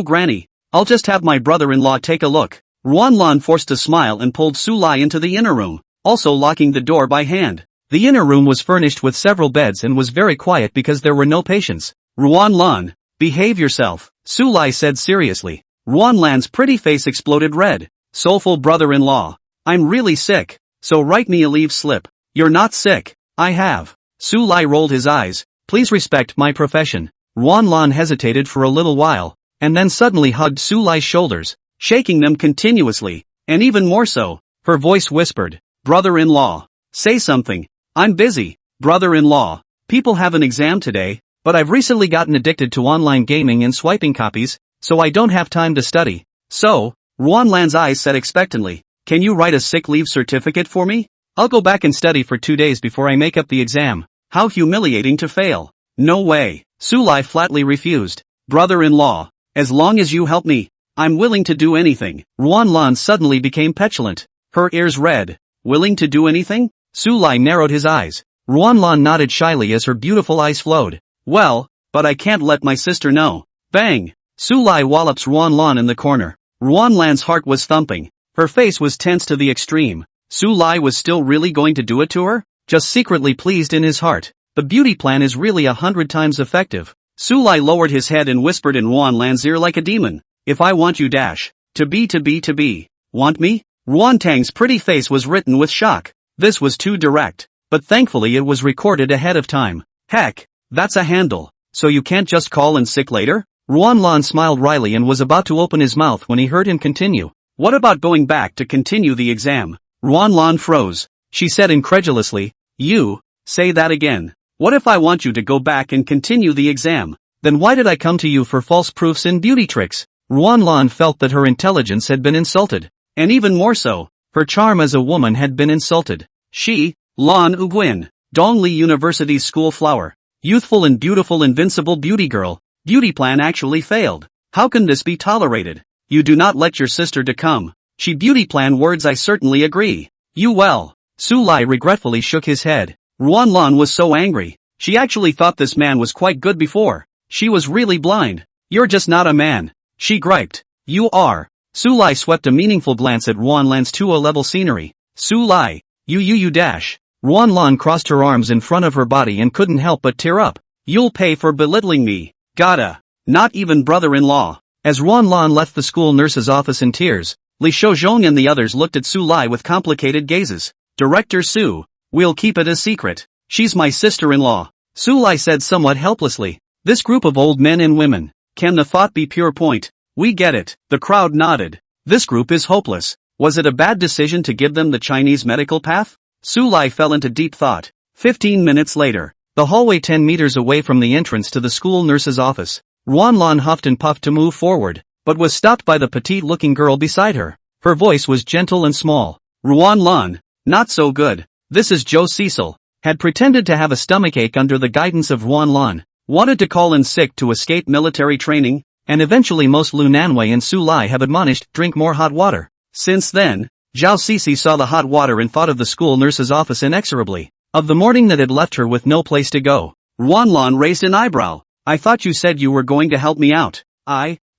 granny, I'll just have my brother-in-law take a look. Ruan Lan forced a smile and pulled Su Lai into the inner room, also locking the door by hand. The inner room was furnished with several beds and was very quiet because there were no patients. Ruan Lan, behave yourself, Su Lai said seriously. Ruan Lan's pretty face exploded red. Soulful brother-in-law, I'm really sick, so write me a leave slip. You're not sick. I have. Su Lai rolled his eyes. Please respect my profession. Ruan Lan hesitated for a little while, and then suddenly hugged Su Lai's shoulders, shaking them continuously, and even more so, her voice whispered, brother-in-law, say something. I'm busy, brother-in-law. People have an exam today, but I've recently gotten addicted to online gaming and swiping copies, so I don't have time to study. So, Ruan Lan's eyes said expectantly, can you write a sick leave certificate for me? I'll go back and study for 2 days before I make up the exam. How humiliating to fail. No way. Su Lai flatly refused. Brother-in-law, as long as you help me, I'm willing to do anything. Ruan Lan suddenly became petulant, her ears red. Willing to do anything? Su Lai narrowed his eyes. Ruan Lan nodded shyly as her beautiful eyes flowed. Well, but I can't let my sister know. Bang! Su Lai wallops Ruan Lan in the corner. Ruan Lan's heart was thumping. Her face was tense to the extreme. Su Lai was still really going to do it to her? Just secretly pleased in his heart. The beauty plan is really 100 times effective. Su Lai lowered his head and whispered in Ruan Lan's ear like a demon. If I want you dash. To be. Want me? Ruan Tang's pretty face was written with shock. This was too direct. But thankfully it was recorded ahead of time. Heck, that's a handle. So you can't just call in sick later? Ruan Lan smiled wryly and was about to open his mouth when he heard him continue. What about going back to continue the exam? Ruan Lan froze. She said incredulously, you, say that again. What if I want you to go back and continue the exam? Then why did I come to you for false proofs and beauty tricks? Ruan Lan felt that her intelligence had been insulted. and even more so, her charm as a woman had been insulted. She, Lan Uguin, Dongli University's school flower, youthful and beautiful invincible beauty girl, beauty plan actually failed. How can this be tolerated? You do not let your sister to come. She beauty plan words, I certainly agree. You well. Su Lai regretfully shook his head. Ruan Lan was so angry. She actually thought this man was quite good before. She was really blind. You're just not a man. She griped. You are. Su Lai swept a meaningful glance at Ruan Lan's 2-0 level scenery. Su Lai. You dash. Ruan Lan crossed her arms in front of her body and couldn't help but tear up. You'll pay for belittling me. Gotta. Not even brother-in-law. As Ruan Lan left the school nurse's office in tears, Li Shouzhong and the others looked at Su Lai with complicated gazes. Director Su, we'll keep it a secret. She's my sister-in-law. Su Lai said somewhat helplessly. This group of old men and women. Can the thought be pure point? We get it. The crowd nodded. This group is hopeless. Was it a bad decision to give them the Chinese medical path? Su Lai fell into deep thought. 15 minutes later, the hallway 10 meters away from the entrance to the school nurse's office. Ruan Lan huffed and puffed to move forward, but was stopped by the petite-looking girl beside her. Her voice was gentle and small. Ruan Lan, not so good. This is Joe Cecil. Had pretended to have a stomachache under the guidance of Ruan Lan. Wanted to call in sick to escape military training, and eventually most Lu Nanwei and Su Lai have admonished, drink more hot water. Since then, Zhao Sisi saw the hot water and thought of the school nurse's office inexorably. Of the morning that had left her with no place to go. Ruan Lan raised an eyebrow. I thought you said you were going to help me out.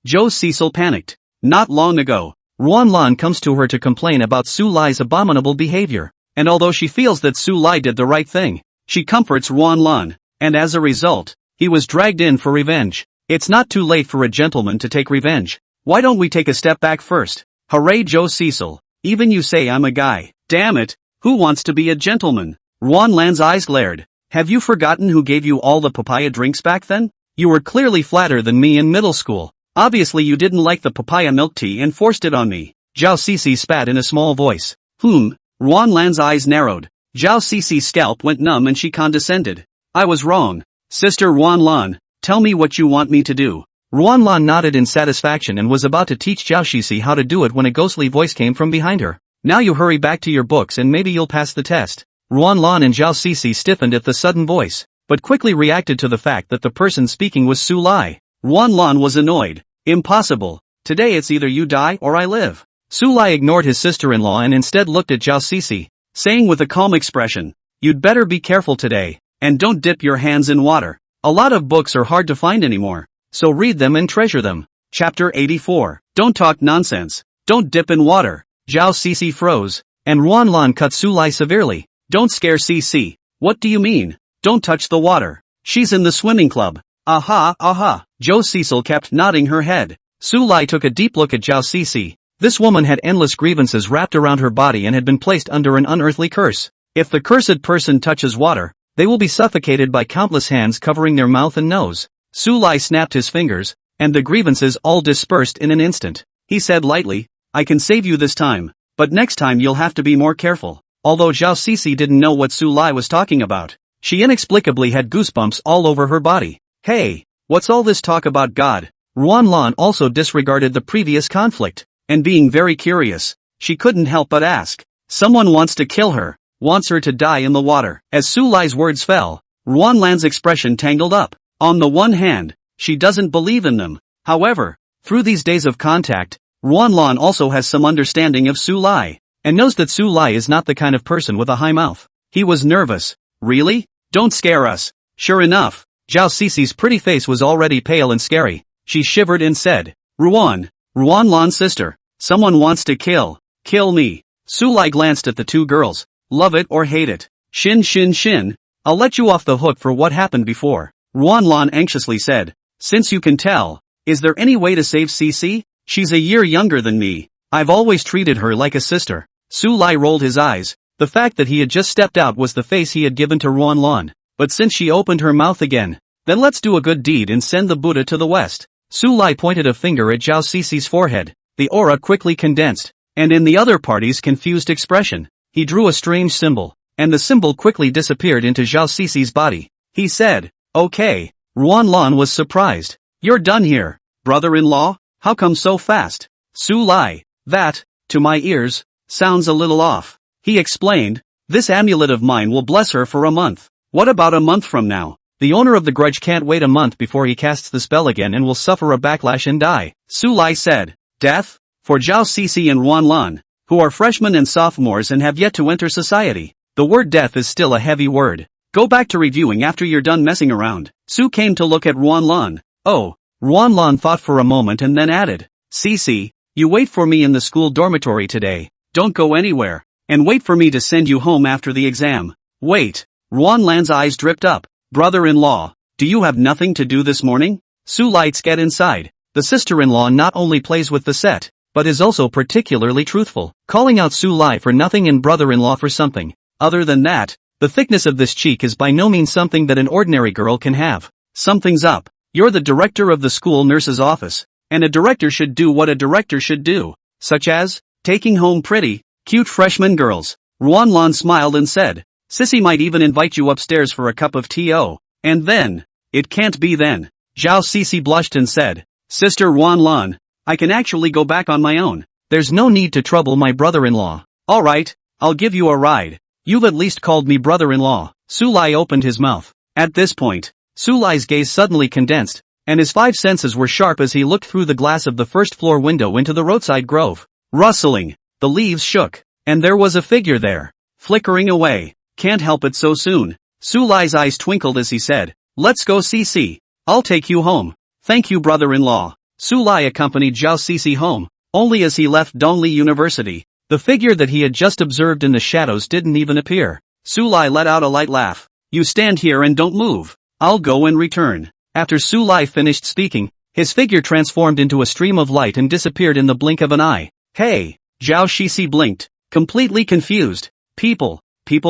Joe Cecil panicked. Not long ago, Ruan Lan comes to her to complain about Su Lai's abominable behavior. And although she feels that Su Lai did the right thing, she comforts Ruan Lan. And as a result, he was dragged in for revenge. It's not too late for a gentleman to take revenge. Why don't we take a step back first? Hooray Joe Cecil. Even you say I'm a guy. Damn it. Who wants to be a gentleman? Ruan Lan's eyes glared. Have you forgotten who gave you all the papaya drinks back then? You were clearly flatter than me in middle school. Obviously you didn't like the papaya milk tea and forced it on me. Zhao Sisi spat in a small voice. Ruan Lan's eyes narrowed. Zhao Sisi's scalp went numb and she condescended. I was wrong. Sister Ruan Lan, tell me what you want me to do. Ruan Lan nodded in satisfaction and was about to teach Zhao Sisi how to do it when a ghostly voice came from behind her. Now you hurry back to your books and maybe you'll pass the test. Ruan Lan and Zhao Sisi stiffened at the sudden voice, but quickly reacted to the fact that the person speaking was Su Lai. Ruan Lan was annoyed. Impossible. Today it's either you die or I live. Su Lai ignored his sister-in-law and instead looked at Zhao Sisi, saying with a calm expression, you'd better be careful today, and don't dip your hands in water. A lot of books are hard to find anymore, so read them and treasure them. Chapter 84. Don't talk nonsense. Don't dip in water. Zhao Sisi froze, and Ruan Lan cut Su Lai severely. Don't scare Sisi. What do you mean? Don't touch the water. She's in the swimming club. Aha. Joe Cecil kept nodding her head. Su Lai took a deep look at Zhao Sisi. This woman had endless grievances wrapped around her body and had been placed under an unearthly curse. If the cursed person touches water, they will be suffocated by countless hands covering their mouth and nose. Su Lai snapped his fingers, and the grievances all dispersed in an instant. He said lightly, I can save you this time, but next time you'll have to be more careful. Although Zhao Sisi didn't know what Su Lai was talking about, she inexplicably had goosebumps all over her body. Hey, what's all this talk about God? Ruan Lan also disregarded the previous conflict, and being very curious, she couldn't help but ask. Someone wants to kill her, wants her to die in the water. As Su Lai's words fell, Ruan Lan's expression tangled up. On the one hand, she doesn't believe in them. However, through these days of contact, Ruan Lan also has some understanding of Su Lai, and knows that Su Lai is not the kind of person with a high mouth. He was nervous. Really? Don't scare us. Sure enough, Zhao Sisi's pretty face was already pale and scary. She shivered and said, Ruan Lan's sister, someone wants to kill me. Su Lai glanced at the two girls. Love it or hate it. Shin. I'll let you off the hook for what happened before. Ruan Lan anxiously said. Since you can tell, is there any way to save Sisi? She's a year younger than me. I've always treated her like a sister. Su Lai rolled his eyes. The fact that he had just stepped out was the face he had given to Ruan Lan. But since she opened her mouth again, then let's do a good deed and send the Buddha to the west. Su Lai pointed a finger at Zhao Sisi's forehead. The aura quickly condensed, and in the other party's confused expression, he drew a strange symbol, and the symbol quickly disappeared into Zhao Sisi's body. He said, okay. Ruan Lan was surprised. You're done here, brother-in-law? How come so fast? Su Lai, to my ears, sounds a little off. He explained, this amulet of mine will bless her for a month. What about a month from now? The owner of the grudge can't wait a month before he casts the spell again and will suffer a backlash and die. Su Lai said, death? For Zhao Cixi and Ruan Lan, who are freshmen and sophomores and have yet to enter society, the word death is still a heavy word. Go back to reviewing after you're done messing around. Su came to look at Ruan Lan. Oh. Ruan Lan thought for a moment and then added, Cixi, you wait for me in the school dormitory today. Don't go anywhere. And wait for me to send you home after the exam. Wait. Ruan Lan's eyes dripped up. Brother-in-law, do you have nothing to do this morning? Su lights get inside. The sister-in-law not only plays with the set, but is also particularly truthful, calling out Su Lai for nothing and brother-in-law for something. Other than that, the thickness of this cheek is by no means something that an ordinary girl can have. Something's up. You're the director of the school nurse's office, and a director should do what a director should do, such as taking home pretty, cute freshman girls. Ruan Lan smiled and said, Sissy might even invite you upstairs for a cup of tea. And then, it can't be then. Zhao Cixi blushed and said, Sister Ruan Lan, I can actually go back on my own. There's no need to trouble my brother-in-law. Alright, I'll give you a ride. You've at least called me brother-in-law. Su Lai opened his mouth. At this point, Su Lai's gaze suddenly condensed, and his five senses were sharp as he looked through the glass of the first-floor window into the roadside grove. Rustling, the leaves shook, and there was a figure there, flickering away. Can't help it so soon. Su Lai's eyes twinkled as he said, Let's go Cixi. I'll take you home. Thank you brother-in-law. Su Lai accompanied Zhao Cixi home. Only as he left Dongli University, the figure that he had just observed in the shadows didn't even appear. Su Lai let out a light laugh. You stand here and don't move. I'll go and return. After Su Lai finished speaking, his figure transformed into a stream of light and disappeared in the blink of an eye. Hey! Zhao Cixi blinked, completely confused. People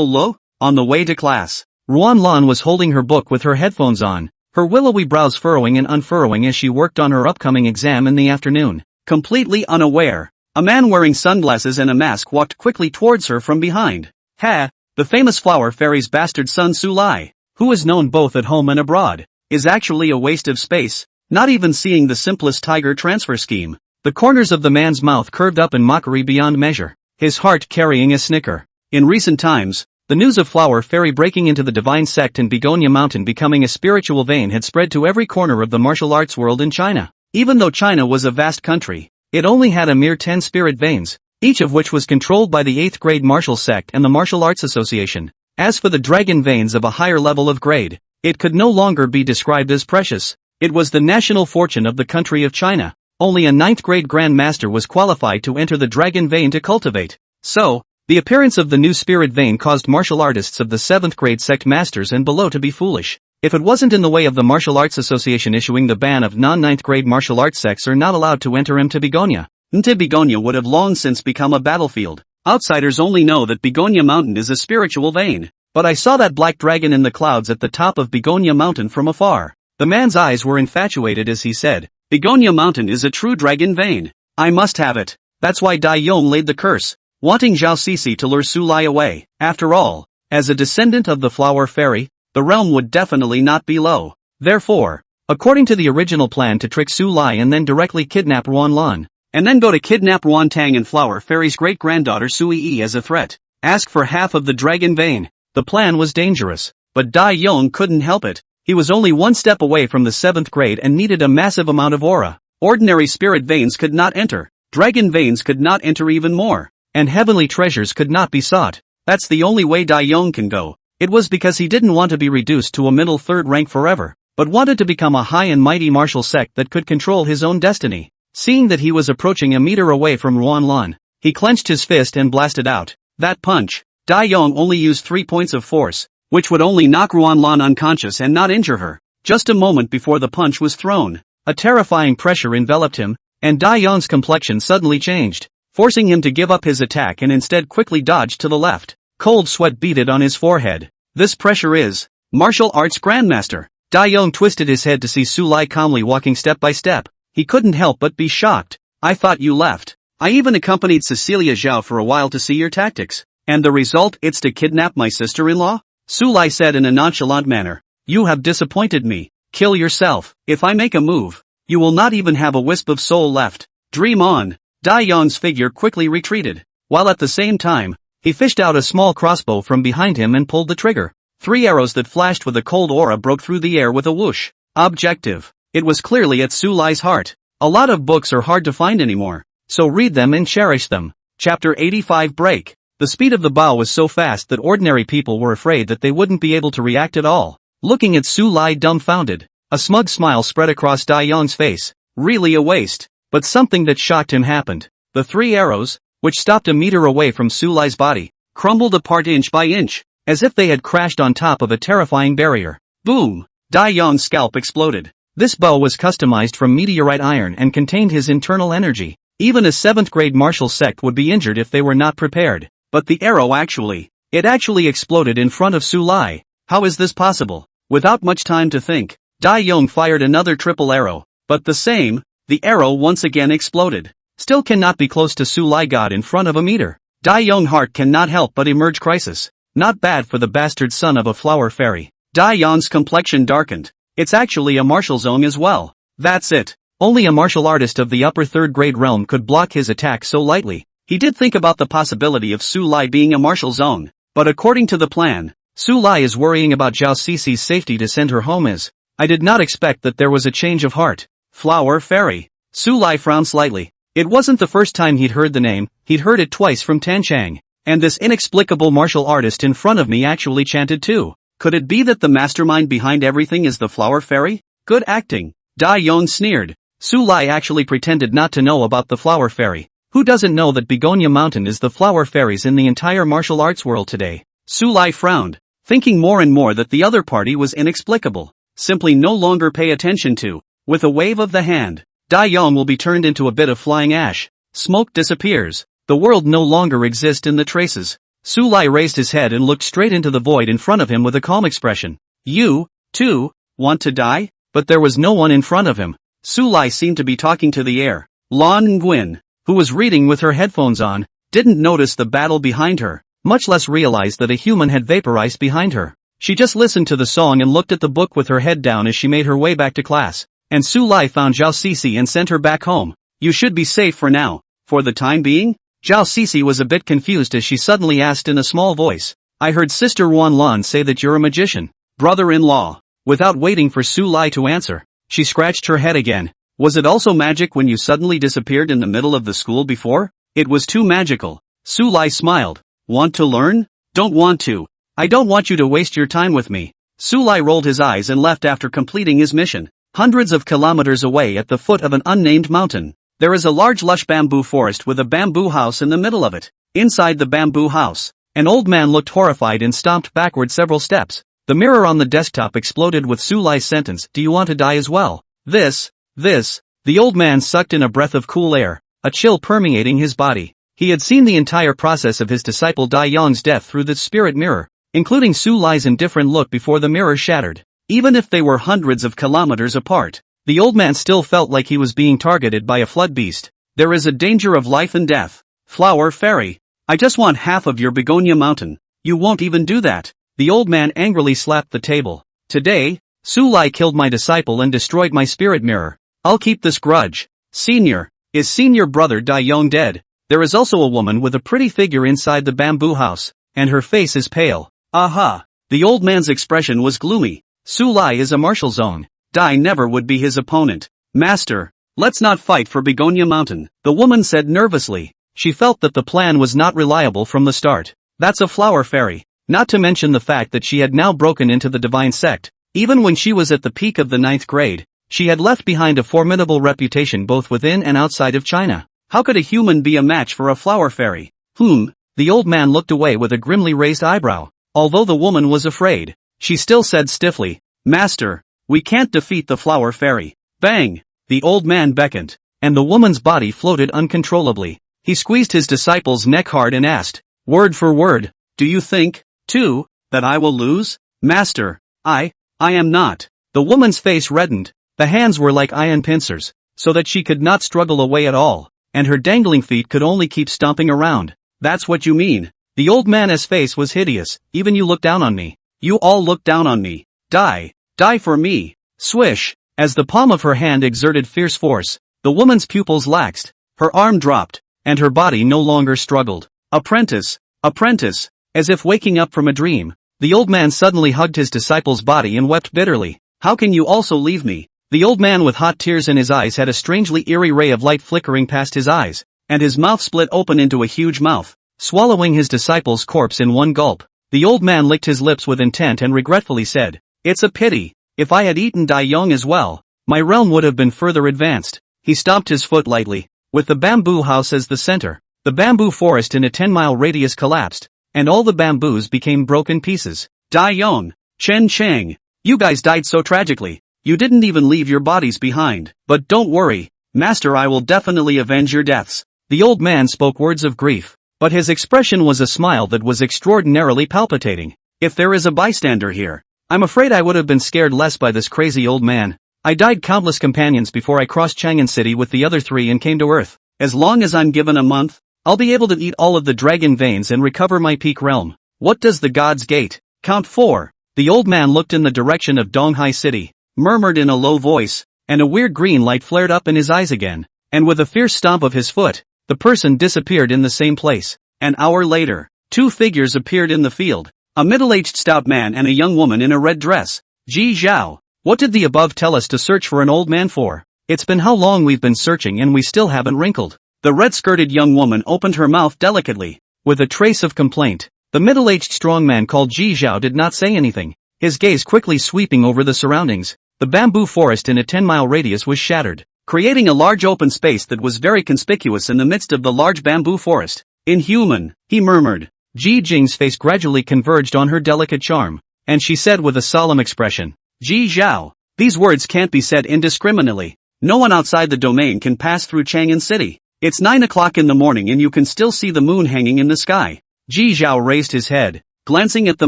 low? On the way to class, Ruan Lan was holding her book with her headphones on, her willowy brows furrowing and unfurrowing as she worked on her upcoming exam in the afternoon. Completely unaware, a man wearing sunglasses and a mask walked quickly towards her from behind. Ha! The famous flower fairy's bastard son Su Lai, who is known both at home and abroad, is actually a waste of space, not even seeing the simplest tiger transfer scheme. The corners of the man's mouth curved up in mockery beyond measure, his heart carrying a snicker. In recent times, the news of Flower Fairy breaking into the divine sect and Begonia Mountain becoming a spiritual vein had spread to every corner of the martial arts world in China. Even though China was a vast country, it only had a mere 10 spirit veins, each of which was controlled by the 8th grade martial sect and the Martial Arts Association. As for the dragon veins of a higher level of grade, it could no longer be described as precious. It was the national fortune of the country of China. Only a 9th grade Grand Master was qualified to enter the dragon vein to cultivate. So, the appearance of the new spirit vein caused martial artists of the 7th grade sect masters and below to be foolish. If it wasn't in the way of the Martial Arts Association issuing the ban of non-9th grade martial arts sects are not allowed to enter into Begonia, Begonia would have long since become a battlefield. Outsiders only know that Begonia Mountain is a spiritual vein. But I saw that black dragon in the clouds at the top of Begonia Mountain from afar. The man's eyes were infatuated as he said, Begonia Mountain is a true dragon vein. I must have it. That's why Dai Yong laid the curse, wanting Zhao Cixi to lure Su Lai away. After all, as a descendant of the Flower Fairy, the realm would definitely not be low. Therefore, according to the original plan to trick Su Lai and then directly kidnap Ruan Lan, and then go to kidnap Ruan Tang and Flower Fairy's great-granddaughter Sui Yi as a threat, ask for half of the dragon vein. The plan was dangerous, but Dai Yong couldn't help it. He was only one step away from the 7th grade and needed a massive amount of aura. Ordinary spirit veins could not enter, dragon veins could not enter even more, and heavenly treasures could not be sought. That's the only way Dai Yong can go. It was because he didn't want to be reduced to a middle 3rd rank forever, but wanted to become a high and mighty martial sect that could control his own destiny. Seeing that he was approaching a meter away from Ruan Lan, he clenched his fist and blasted out. That punch, Dai Yong only used 3 points of force, which would only knock Ruan Lan unconscious and not injure her. Just a moment before the punch was thrown, a terrifying pressure enveloped him, and Dai Yong's complexion suddenly changed, forcing him to give up his attack and instead quickly dodge to the left. Cold sweat beaded on his forehead. This pressure is martial arts grandmaster. Dai Yong twisted his head to see Su Lai calmly walking step by step. He couldn't help but be shocked. I thought you left. I even accompanied Cecilia Zhao for a while to see your tactics. And the result it's to kidnap my sister-in-law? Su Lai said in a nonchalant manner. You have disappointed me. Kill yourself. If I make a move, you will not even have a wisp of soul left. Dream on. Dai Yong's figure quickly retreated, while at the same time, he fished out a small crossbow from behind him and pulled the trigger. 3 arrows that flashed with a cold aura broke through the air with a whoosh. Objective. It was clearly at Su Lai's heart. A lot of books are hard to find anymore, so read them and cherish them. Chapter 85 Break. The speed of the bow was so fast that ordinary people were afraid that they wouldn't be able to react at all. Looking at Su Lai dumbfounded, a smug smile spread across Dai Yong's face. Really a waste. But something that shocked him happened. The 3 arrows, which stopped a meter away from Su Lai's body, crumbled apart inch by inch, as if they had crashed on top of a terrifying barrier. Boom! Dai Yong's scalp exploded. This bow was customized from meteorite iron and contained his internal energy. Even a 7th grade martial sect would be injured if they were not prepared. But the arrow actually exploded in front of Su Lai. How is this possible? Without much time to think, Dai Yong fired another triple arrow. But the arrow once again exploded. Still cannot be close to Su Lai God in front of a meter. Dai Yong's heart cannot help but emerge crisis. Not bad for the bastard son of a flower fairy. Dai Yong's complexion darkened. It's actually a martial zone as well. That's it. Only a martial artist of the upper 3rd grade realm could block his attack so lightly. He did think about the possibility of Su Lai being a martial zone, but according to the plan, Su Lai is worrying about Zhao Cici's safety to send her home as. I did not expect that there was a change of heart. Flower fairy. Su Lai frowned slightly. It wasn't the first time he'd heard the name, he'd heard it twice from Tan Chang. And this inexplicable martial artist in front of me actually chanted too. Could it be that the mastermind behind everything is the flower fairy? Good acting. Dai Yong sneered. Su Lai actually pretended not to know about the flower fairy. Who doesn't know that Begonia Mountain is the flower fairies in the entire martial arts world today? Su Lai frowned, thinking more and more that the other party was inexplicable. Simply no longer pay attention to. With a wave of the hand, Dai Yong will be turned into a bit of flying ash. Smoke disappears. The world no longer exists in the traces. Su Lai raised his head and looked straight into the void in front of him with a calm expression. You, too, want to die? But there was no one in front of him. Su Lai seemed to be talking to the air. Lan Nguyen, who was reading with her headphones on, didn't notice the battle behind her, much less realize that a human had vaporized behind her. She just listened to the song and looked at the book with her head down as she made her way back to class. And Su Lai found Zhao Cici and sent her back home. You should be safe for now. For the time being? Zhao Cici was a bit confused as she suddenly asked in a small voice. I heard Sister Wan Lan say that you're a magician. Brother-in-law. Without waiting for Su Lai to answer, she scratched her head again. Was it also magic when you suddenly disappeared in the middle of the school before? It was too magical. Su Lai smiled. Want to learn? Don't want to. I don't want you to waste your time with me. Su Lai rolled his eyes and left after completing his mission. Hundreds of kilometers away at the foot of an unnamed mountain, there is a large lush bamboo forest with a bamboo house in the middle of it. Inside the bamboo house, an old man looked horrified and stomped backward several steps. The mirror on the desktop exploded with Su Lai's sentence, do you want to die as well? This. The old man sucked in a breath of cool air, a chill permeating his body. He had seen the entire process of his disciple Dai Yong's death through the spirit mirror, including Su Lai's indifferent look before the mirror shattered. Even if they were hundreds of kilometers apart, the old man still felt like he was being targeted by a flood beast. There is a danger of life and death. Flower fairy. I just want half of your Begonia Mountain. You won't even do that. The old man angrily slapped the table. Today, Su Lai killed my disciple and destroyed my spirit mirror. I'll keep this grudge. Senior. Is senior brother Dai Yong dead? There is also a woman with a pretty figure inside the bamboo house, and her face is pale. Aha. The old man's expression was gloomy. Su Lai is a martial zone. Dai never would be his opponent. Master, let's not fight for Begonia Mountain, the woman said nervously. She felt that the plan was not reliable from the start. That's a flower fairy. Not to mention the fact that she had now broken into the divine sect. Even when she was at the peak of the 9th grade, she had left behind a formidable reputation both within and outside of China. How could a human be a match for a flower fairy? The old man looked away with a grimly raised eyebrow. Although the woman was afraid, she still said stiffly, Master, we can't defeat the flower fairy. Bang! The old man beckoned, and the woman's body floated uncontrollably. He squeezed his disciple's neck hard and asked, word for word, do you think, too, that I will lose? Master, I am not. The woman's face reddened. The hands were like iron pincers, so that she could not struggle away at all, and her dangling feet could only keep stomping around. That's what you mean. The old man's face was hideous. Even you look down on me. You all look down on me. Die for me. Swish. As the palm of her hand exerted fierce force, the woman's pupils laxed, Her arm dropped, and her body no longer struggled. Apprentice, apprentice. As if waking up from a dream, the old man suddenly hugged his disciple's body and wept bitterly. How can you also leave me? The old man with hot tears in his eyes had a strangely eerie ray of light flickering past his eyes, and his mouth split open into a huge mouth, swallowing his disciple's corpse in one gulp. The old man licked his lips with intent and regretfully said, "It's a pity. If I had eaten Dai Yong as well, my realm would have been further advanced." He stomped his foot lightly. With the bamboo house as the center, the bamboo forest in a 10-mile radius collapsed, and all the bamboos became broken pieces. Dai Yong, Chen Chang, you guys died so tragically. You didn't even leave your bodies behind. But don't worry, Master, I will definitely avenge your deaths. The old man spoke words of grief, but his expression was a smile that was extraordinarily palpitating. If there is a bystander here, I'm afraid I would have been scared less by this crazy old man. I died countless companions before I crossed Chang'an City with the other 3 and came to Earth. As long as I'm given a month, I'll be able to eat all of the dragon veins and recover my peak realm. What does the God's Gate? Count 4. The old man looked in the direction of Donghai City, murmured in a low voice, and a weird green light flared up in his eyes again, and with a fierce stomp of his foot, the person disappeared in the same place. An hour later, 2 figures appeared in the field, a middle-aged stout man and a young woman in a red dress. Ji Zhao, what did the above tell us to search for an old man for? It's been how long we've been searching and we still haven't wrinkled. The red-skirted young woman opened her mouth delicately, with a trace of complaint. The middle-aged strong man called Ji Zhao did not say anything, his gaze quickly sweeping over the surroundings. The bamboo forest in a 10-mile radius was shattered, creating a large open space that was very conspicuous in the midst of the large bamboo forest. Inhuman, he murmured. Ji Jing's face gradually converged on her delicate charm, and she said with a solemn expression, "Ji Zhao, these words can't be said indiscriminately. No one outside the domain can pass through Chang'an City. It's 9 o'clock in the morning and you can still see the moon hanging in the sky." Ji Zhao raised his head, glancing at the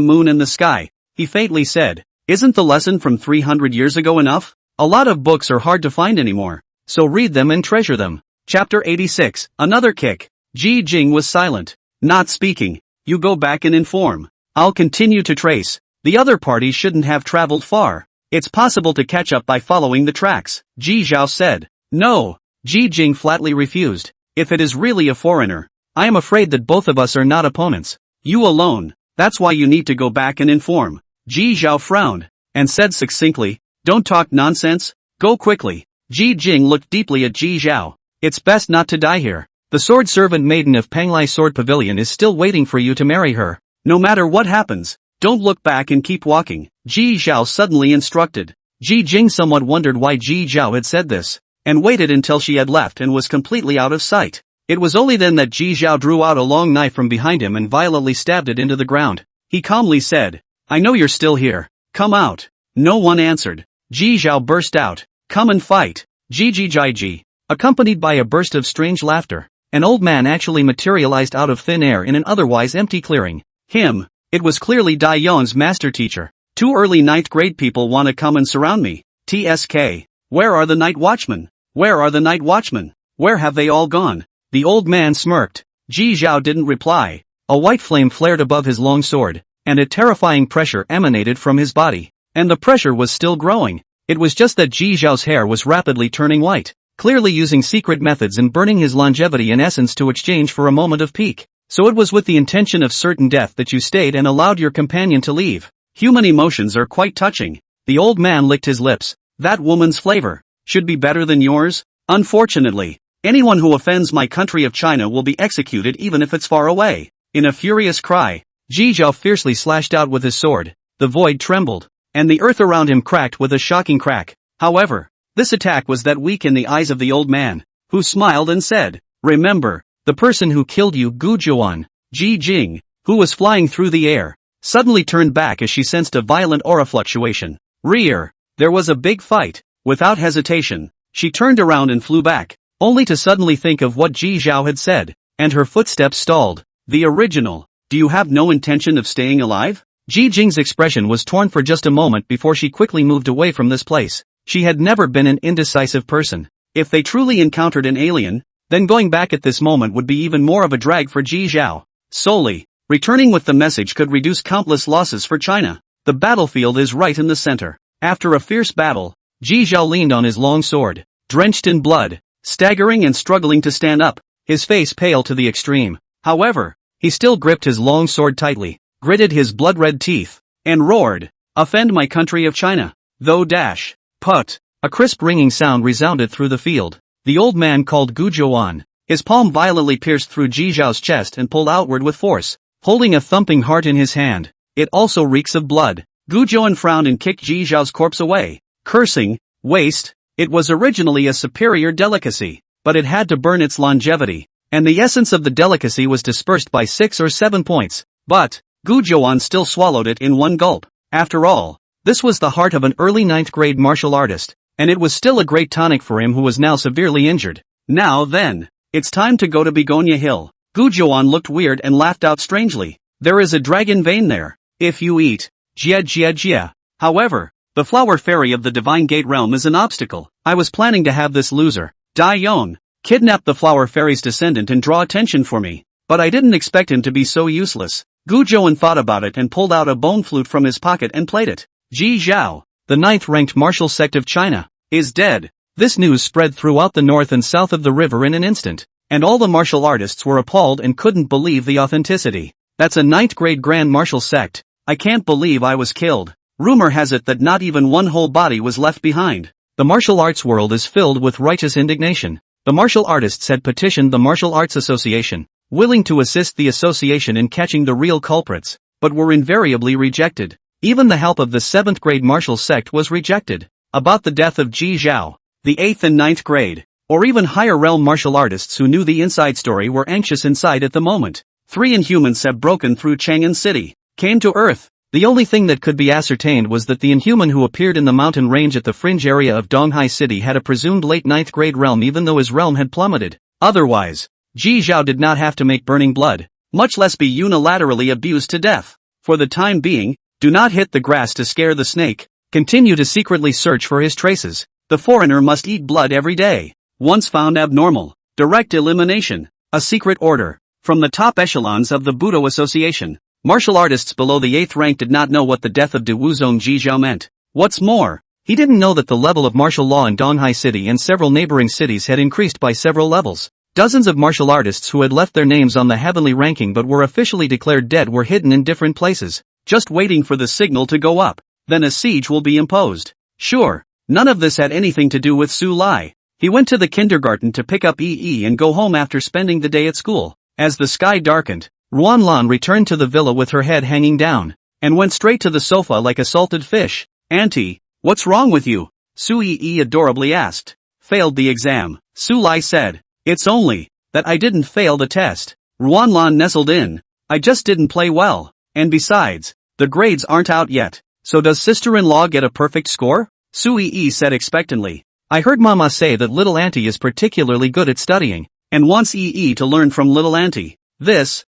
moon and the sky. He faintly said, "Isn't the lesson from 300 years ago enough? A lot of books are hard to find anymore, so read them and treasure them." Chapter 86, Another Kick. Ji Jing was silent, not speaking. "You go back and inform. I'll continue to trace. The other party shouldn't have traveled far. It's possible to catch up by following the tracks," Ji Zhao said. "No," Ji Jing flatly refused. "If it is really a foreigner, I am afraid that both of us are not opponents. You alone, that's why you need to go back and inform." Ji Zhao frowned, and said succinctly, "Don't talk nonsense, go quickly." Ji Jing looked deeply at Ji Zhao. "It's best not to die here. The sword servant maiden of Panglai Sword Pavilion is still waiting for you to marry her. No matter what happens, don't look back and keep walking," Ji Zhao suddenly instructed. Ji Jing somewhat wondered why Ji Zhao had said this, and waited until she had left and was completely out of sight. It was only then that Ji Zhao drew out a long knife from behind him and violently stabbed it into the ground. He calmly said, "I know you're still here. Come out." No one answered. Ji Zhao burst out, "Come and fight." Ji Ji Ji Ji, accompanied by a burst of strange laughter. An old man actually materialized out of thin air in an otherwise empty clearing. Him. It was clearly Dai Yong's master teacher. "Two early 9th grade people want to come and surround me. TSK. Where are the night watchmen? Where are the night watchmen? Where have they all gone?" The old man smirked. Ji Zhao didn't reply. A white flame flared above his long sword, and a terrifying pressure emanated from his body. And the pressure was still growing. It was just that Ji Zhao's hair was rapidly turning white, clearly using secret methods and burning his longevity in essence to exchange for a moment of peace. "So it was with the intention of certain death that you stayed and allowed your companion to leave. Human emotions are quite touching." The old man licked his lips. "That woman's flavor should be better than yours. Unfortunately, anyone who offends my country of China will be executed even if it's far away." In a furious cry, Ji Zhao fiercely slashed out with his sword. The void trembled, and the earth around him cracked with a shocking crack. However, this attack was that weak in the eyes of the old man, who smiled and said, "Remember, the person who killed you, Gu Juan." Ji Jing, who was flying through the air, suddenly turned back as she sensed a violent aura fluctuation. Rear. There was a big fight. Without hesitation, she turned around and flew back, only to suddenly think of what Ji Zhao had said, and her footsteps stalled. The original. "Do you have no intention of staying alive?" Ji Jing's expression was torn for just a moment before she quickly moved away from this place. She had never been an indecisive person. If they truly encountered an alien, then going back at this moment would be even more of a drag for Ji Zhao. Solely, returning with the message could reduce countless losses for China. The battlefield is right in the center. After a fierce battle, Ji Zhao leaned on his long sword, drenched in blood, staggering and struggling to stand up, his face pale to the extreme. However, he still gripped his long sword tightly, gritted his blood-red teeth, and roared, "Offend my country of China, though dash, put." A crisp ringing sound resounded through the field. The old man called Gu Zhouan. His palm violently pierced through Ji Zhao's chest and pulled outward with force, holding a thumping heart in his hand. It also reeks of blood. Gu Zhouan frowned and kicked Ji Zhao's corpse away, cursing, "Waste." It was originally a superior delicacy, but it had to burn its longevity, and the essence of the delicacy was dispersed by 6 or 7 points. But Gu Zhouan still swallowed it in one gulp. After all, this was the heart of an early 9th grade martial artist, and it was still a great tonic for him who was now severely injured. Now then, it's time to go to Begonia Hill. Gu Zhouan looked weird and laughed out strangely. There is a dragon vein there. If you eat, jia jia jia. However, the flower fairy of the Divine Gate realm is an obstacle. I was planning to have this loser, Dai Yon, kidnap the flower fairy's descendant and draw attention for me, but I didn't expect him to be so useless. Gu Zhouan thought about it and pulled out a bone flute from his pocket and played it. Ji Zhao, the 9th-ranked martial sect of China, is dead. This news spread throughout the north and south of the river in an instant, and all the martial artists were appalled and couldn't believe the authenticity. That's a 9th-grade grand martial sect. I can't believe I was killed. Rumor has it that not even one whole body was left behind. The martial arts world is filled with righteous indignation. The martial artists had petitioned the Martial Arts Association, willing to assist the association in catching the real culprits, but were invariably rejected. Even the help of the 7th grade martial sect was rejected. About the death of Ji Zhao, the 8th and 9th grade, or even higher realm martial artists who knew the inside story were anxious inside at the moment. 3 Inhumans have broken through Chang'an City, came to Earth. The only thing that could be ascertained was that the Inhuman who appeared in the mountain range at the fringe area of Donghai City had a presumed late 9th grade realm even though his realm had plummeted. Otherwise, Ji Zhao did not have to make burning blood, much less be unilaterally abused to death. For the time being, do not hit the grass to scare the snake. Continue to secretly search for his traces. The foreigner must eat blood every day. Once found abnormal, direct elimination. A secret order. From the top echelons of the Budo Association. Martial artists below the 8th rank did not know what the death of De Wuzong Ji Zhao meant. What's more, he didn't know that the level of martial law in Donghai City and several neighboring cities had increased by several levels. Dozens of martial artists who had left their names on the heavenly ranking but were officially declared dead were hidden in different places, just waiting for the signal to go up. Then a siege will be imposed. Sure, none of this had anything to do with Su Lai. He went to the kindergarten to pick up Yi and go home after spending the day at school. As the sky darkened, Ruan Lan returned to the villa with her head hanging down, and went straight to the sofa like a salted fish. "Auntie, what's wrong with you?" Su Yi adorably asked. "Failed the exam," Su Lai said. "It's only that I didn't fail the test." Ruan Lan nestled in. "I just didn't play well. And besides, the grades aren't out yet. So does sister-in-law get a perfect score?" Su Yi said expectantly. "I heard Mama say that little auntie is particularly good at studying, and wants Yi to learn from little auntie. This,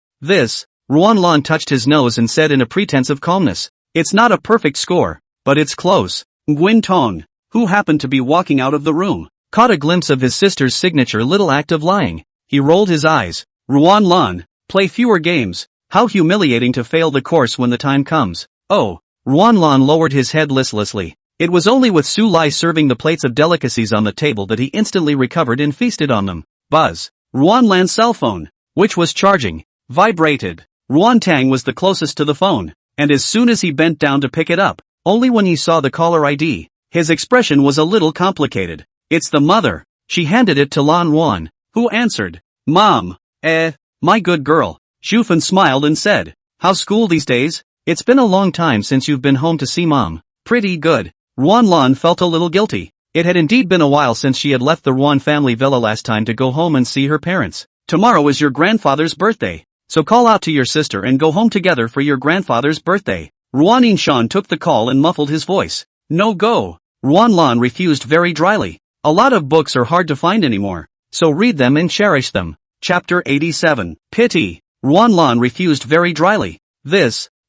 Ruan Lan touched his nose and said in a pretense of calmness. "It's not a perfect score, but it's close." Nguyen Tong, who happened to be walking out of the room, caught a glimpse of his sister's signature little act of lying. He rolled his eyes. "Ruan Lan, play fewer games. How humiliating to fail the course when the time comes." "Oh." Ruan Lan lowered his head listlessly. It was only with Su Lai serving the plates of delicacies on the table that he instantly recovered and feasted on them. Buzz. Ruan Lan's cell phone, which was charging, vibrated. Ruan Tang was the closest to the phone, and as soon as he bent down to pick it up, only when he saw the caller ID, his expression was a little complicated. "It's the mother." She handed it to Lan Ruan, who answered. "Mom. My good girl." Xu Fan smiled and said, "How's school these days? It's been a long time since you've been home to see Mom." "Pretty good." Ruan Lan felt a little guilty. It had indeed been a while since she had left the Ruan family villa last time to go home and see her parents. "Tomorrow is your grandfather's birthday, so call out to your sister and go home together for your grandfather's birthday." Ruan Yinshan took the call and muffled his voice. "No go." Ruan Lan refused very dryly. "A lot of books are hard to find anymore, so read them and cherish them." Chapter 87. Pity. Ruan Lan refused very dryly.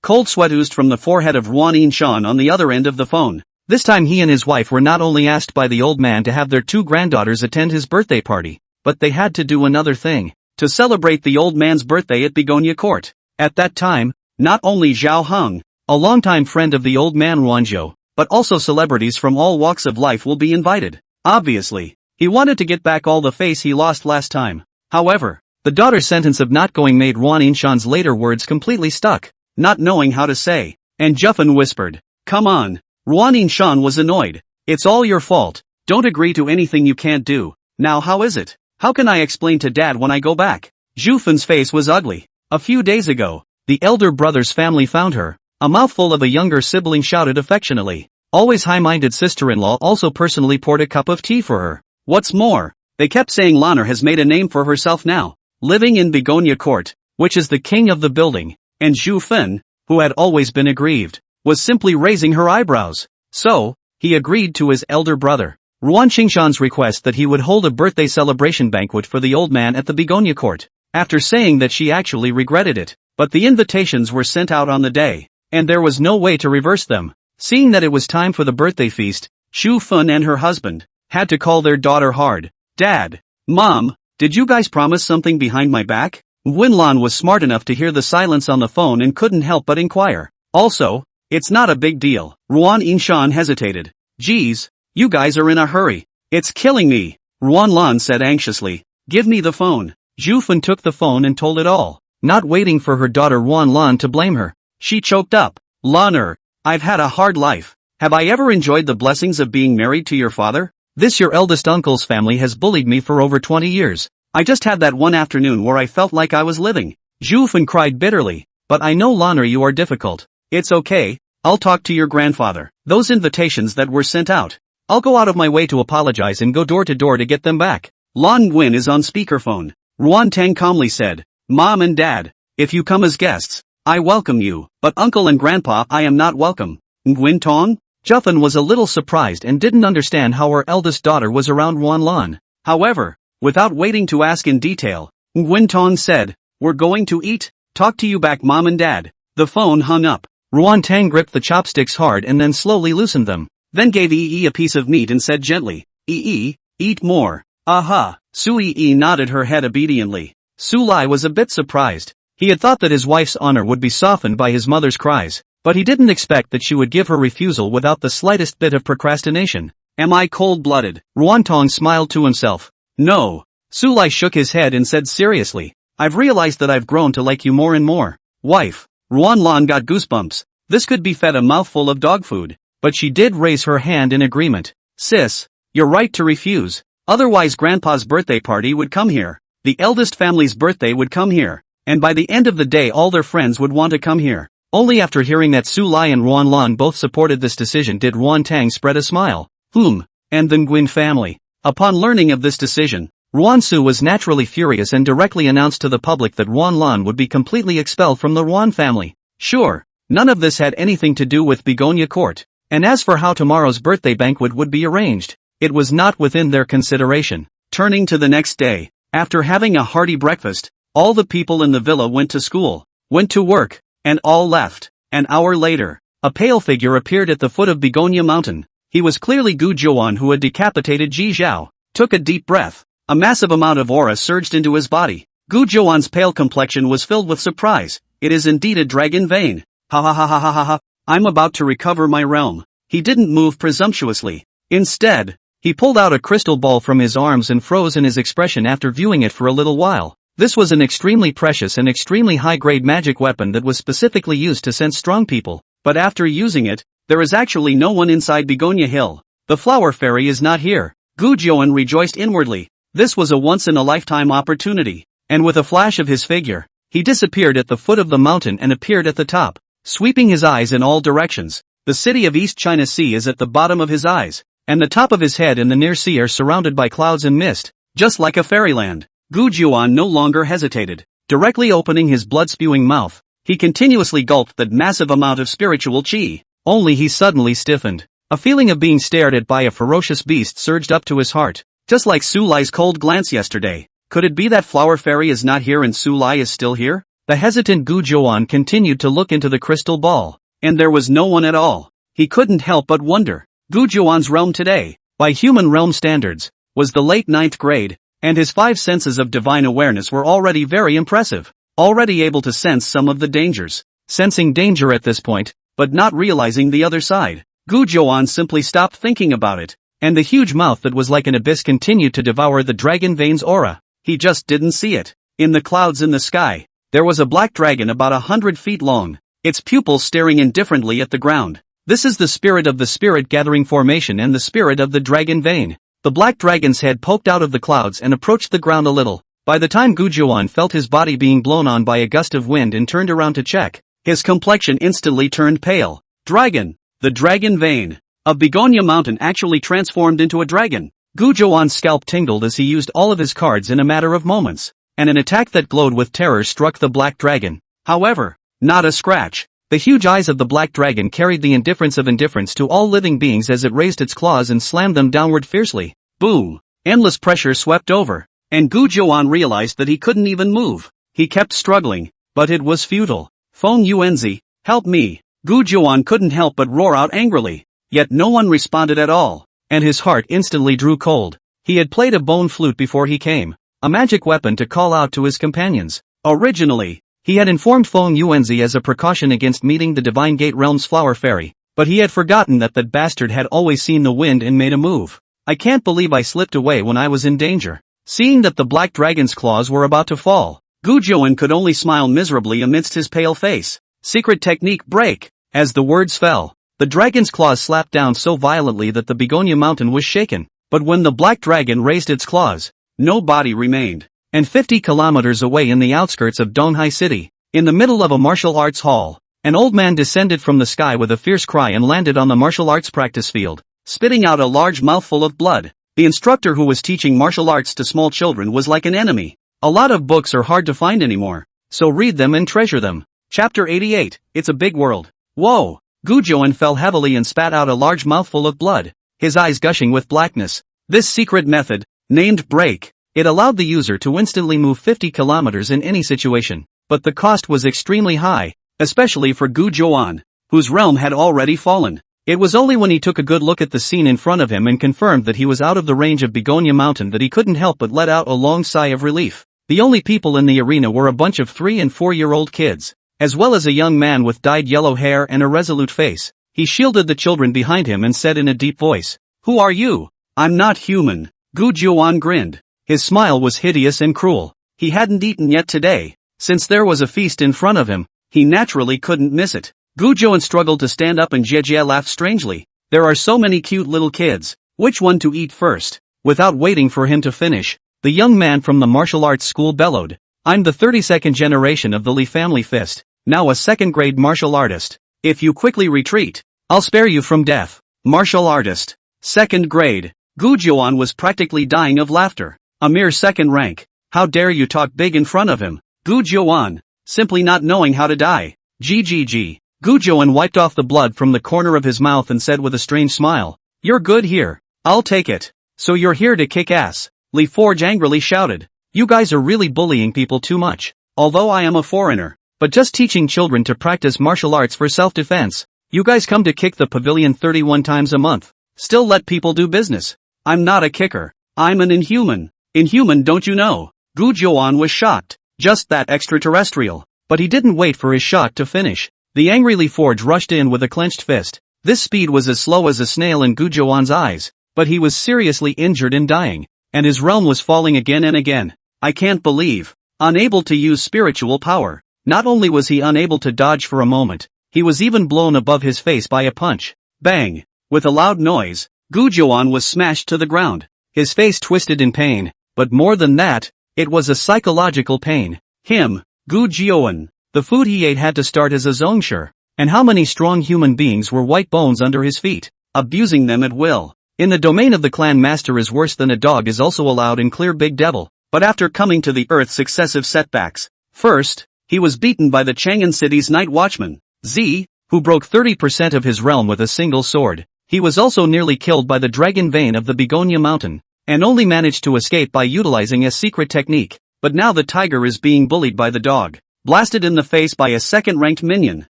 Cold sweat oozed from the forehead of Ruan Yinshan on the other end of the phone. This time he and his wife were not only asked by the old man to have their 2 granddaughters attend his birthday party, but they had to do another thing, to celebrate the old man's birthday at Begonia Court. At that time, not only Zhao Heng, a longtime friend of the old man Ruanzhou, but also celebrities from all walks of life will be invited. Obviously, He wanted to get back all the face he lost last time. However, the daughter's sentence of not going made Ruan Yinshan's later words completely stuck, not knowing how to say. And Juffin whispered, "Come on." Ruan Yinshan was annoyed. "It's all your fault. Don't agree to anything you can't do. Now how is it? How can I explain to Dad when I go back?" Jufin's face was ugly. A few days ago, the elder brother's family found her. A mouthful of a younger sibling shouted affectionately. Always high-minded sister-in-law also personally poured a cup of tea for her. What's more, they kept saying Lanner has made a name for herself now, living in Begonia Court, which is the king of the building, and Zhu Fin, who had always been aggrieved, was simply raising her eyebrows. So, he agreed to his elder brother, Ruan Qingshan's request that he would hold a birthday celebration banquet for the old man at the Begonia Court, after saying that she actually regretted it. But the invitations were sent out on the day, and there was no way to reverse them. Seeing that it was time for the birthday feast, Zhu Fin and her husband had to call their daughter hard. "Dad, Mom, did you guys promise something behind my back?" Winlan was smart enough to hear the silence on the phone and couldn't help but inquire. "Also, it's not a big deal." Ruan Yinshan hesitated. "Geez, you guys are in a hurry. It's killing me," Ruan Lan said anxiously. "Give me the phone." Zhu Fin took the phone and told it all, not waiting for her daughter Ruan Lan to blame her. She choked up. "Lanner, I've had a hard life. Have I ever enjoyed the blessings of being married to your father? This your eldest uncle's family has bullied me for over 20 years. I just had that one afternoon where I felt like I was living." Zhu Fin cried bitterly. "But I know Lanner, you are difficult. It's okay, I'll talk to your grandfather. Those invitations that were sent out, I'll go out of my way to apologize and go door to door to get them back." Lan Nguyen is on speakerphone. Ruan Tang calmly said, "Mom and Dad, if you come as guests, I welcome you, but Uncle and Grandpa I am not welcome." Nguyen Tong? Juffin was a little surprised and didn't understand how her eldest daughter was around Ruan Lan. However, without waiting to ask in detail, Nguyen Tong said, "We're going to eat, talk to you back Mom and Dad." The phone hung up. Ruan Tang gripped the chopsticks hard and then slowly loosened them, then gave Yi a piece of meat and said gently, "Yi, eat more." "Aha." Su Yi nodded her head obediently. Su Lai was a bit surprised. He had thought that his wife's honor would be softened by his mother's cries, but he didn't expect that she would give her refusal without the slightest bit of procrastination. "Am I cold-blooded?" Ruan Tong smiled to himself. "No." Su Lai shook his head and said seriously, "I've realized that I've grown to like you more and more." Wife. Ruan Lan got goosebumps. This could be fed a mouthful of dog food, but she did raise her hand in agreement. "Sis, you're right to refuse. Otherwise Grandpa's birthday party would come here. The eldest family's birthday would come here. And by the end of the day all their friends would want to come here." Only after hearing that Su Lai and Ruan Lan both supported this decision did Ruan Tang spread a smile. And the Nguyen family. Upon learning of this decision, Ruan Su was naturally furious and directly announced to the public that Ruan Lan would be completely expelled from the Ruan family. Sure, none of this had anything to do with Begonia Court. And as for how tomorrow's birthday banquet would be arranged, it was not within their consideration. Turning to the next day, after having a hearty breakfast, all the people in the villa went to school, went to work, and all left. An hour later, a pale figure appeared at the foot of Begonia Mountain. He was clearly Gu Zhuan, who had decapitated Ji Zhao. Took a deep breath. A massive amount of aura surged into his body. Gu Zhuan's pale complexion was filled with surprise. "It is indeed a dragon vein. Ha ha ha ha ha ha ha. I'm about to recover my realm." He didn't move presumptuously. Instead, he pulled out a crystal ball from his arms and froze in his expression after viewing it for a little while. This was an extremely precious and extremely high-grade magic weapon that was specifically used to sense strong people. But after using it, there is actually no one inside Begonia Hill. The flower fairy is not here. Gu Zhuan rejoiced inwardly. This was a once-in-a-lifetime opportunity. And with a flash of his figure, he disappeared at the foot of the mountain and appeared at the top, sweeping his eyes in all directions. The city of East China Sea is at the bottom of his eyes, and the top of his head and the near sea are surrounded by clouds and mist, just like a fairyland. Gu Zhuan no longer hesitated. Directly opening his blood-spewing mouth, he continuously gulped that massive amount of spiritual qi. Only he suddenly stiffened. A feeling of being stared at by a ferocious beast surged up to his heart, just like Su Lai's cold glance yesterday. Could it be that flower fairy is not here and Su Lai is still here? The hesitant Gu Zhuan continued to look into the crystal ball, and there was no one at all. He couldn't help but wonder. Gu Zhuan's realm today, by human realm standards, was the late 9th grade, and his 5 senses of divine awareness were already very impressive, already able to sense some of the dangers. Sensing danger at this point, but not realizing the other side, Gu Zhuan simply stopped thinking about it, and the huge mouth that was like an abyss continued to devour the dragon vein's aura. He just didn't see it. In the clouds in the sky, there was a black dragon about 100 feet long, its pupils staring indifferently at the ground. This is the spirit of the spirit-gathering formation and the spirit of the dragon vein. The black dragon's head poked out of the clouds and approached the ground a little. By the time Gujuan felt his body being blown on by a gust of wind and turned around to check, his complexion instantly turned pale. Dragon! The dragon vein of Begonia Mountain actually transformed into a dragon. Gujuan's scalp tingled as he used all of his cards in a matter of moments, and an attack that glowed with terror struck the black dragon. However, not a scratch. The huge eyes of the black dragon carried the indifference of indifference to all living beings as it raised its claws and slammed them downward fiercely. Boom! Endless pressure swept over, and Gujuan realized that he couldn't even move. He kept struggling, but it was futile. Feng Yuanzi, help me! Gujuan couldn't help but roar out angrily. Yet no one responded at all, and his heart instantly drew cold. He had played a bone flute before he came, a magic weapon to call out to his companions. Originally, he had informed Feng Yuanzi as a precaution against meeting the Divine Gate Realm's flower fairy, but he had forgotten that bastard had always seen the wind and made a move. I can't believe I slipped away when I was in danger. Seeing that the black dragon's claws were about to fall, Gujuan could only smile miserably amidst his pale face. Secret technique break! As the words fell, the dragon's claws slapped down so violently that the Begonia Mountain was shaken. But when the black dragon raised its claws, no body remained. And 50 kilometers away in the outskirts of Donghai City, in the middle of a martial arts hall, an old man descended from the sky with a fierce cry and landed on the martial arts practice field, spitting out a large mouthful of blood. The instructor who was teaching martial arts to small children was like an enemy. A lot of books are hard to find anymore, so read them and treasure them. Chapter 88, It's a Big World. Whoa! Gujuan fell heavily and spat out a large mouthful of blood, his eyes gushing with blackness. This secret method, named Break, it allowed the user to instantly move 50 kilometers in any situation, but the cost was extremely high, especially for Gujuan, whose realm had already fallen. It was only when he took a good look at the scene in front of him and confirmed that he was out of the range of Begonia Mountain that he couldn't help but let out a long sigh of relief. The only people in the arena were a bunch of 3- and 4-year-old kids, as well as a young man with dyed yellow hair and a resolute face. He shielded the children behind him and said in a deep voice, "Who are you?" "I'm not human." Gujuan grinned. His smile was hideous and cruel. He hadn't eaten yet today. Since there was a feast in front of him, he naturally couldn't miss it. Gujuan struggled to stand up and Jie laughed strangely. There are so many cute little kids. Which one to eat first? Without waiting for him to finish, the young man from the martial arts school bellowed, "I'm the 32nd generation of the Li family fist, now a 2nd grade martial artist. If you quickly retreat, I'll spare you from death." Martial artist. 2nd grade. Gujuan was practically dying of laughter. A mere 2nd rank. How dare you talk big in front of him? Gujuan, simply not knowing how to die. GGG. Gujuan wiped off the blood from the corner of his mouth and said with a strange smile, "You're good here. I'll take it. So you're here to kick ass." Li Forge angrily shouted, "You guys are really bullying people too much. Although I am a foreigner, but just teaching children to practice martial arts for self-defense. You guys come to kick the pavilion 31 times a month. Still let people do business. I'm not a kicker. I'm an inhuman." "Inhuman, don't you know?" Gujuan was shocked. Just that extraterrestrial. But he didn't wait for his shot to finish. The angry Li Forge rushed in with a clenched fist. This speed was as slow as a snail in Gujuan's eyes, but he was seriously injured and dying, and his realm was falling again and again. I can't believe. Unable to use spiritual power. Not only was he unable to dodge for a moment, he was even blown above his face by a punch. Bang! With a loud noise, Gujuan was smashed to the ground. His face twisted in pain, but more than that, it was a psychological pain. Gujuan. The food he ate had to start as a zongshi, and how many strong human beings were white bones under his feet, abusing them at will. In the domain of the clan master is worse than a dog is also allowed in Clear Big Devil, but after coming to the earth's successive setbacks. First, he was beaten by the Chang'an City's night watchman, Z, who broke 30% of his realm with a single sword. He was also nearly killed by the dragon vein of the Begonia Mountain, and only managed to escape by utilizing a secret technique. But now the tiger is being bullied by the dog, blasted in the face by a 2nd-ranked minion.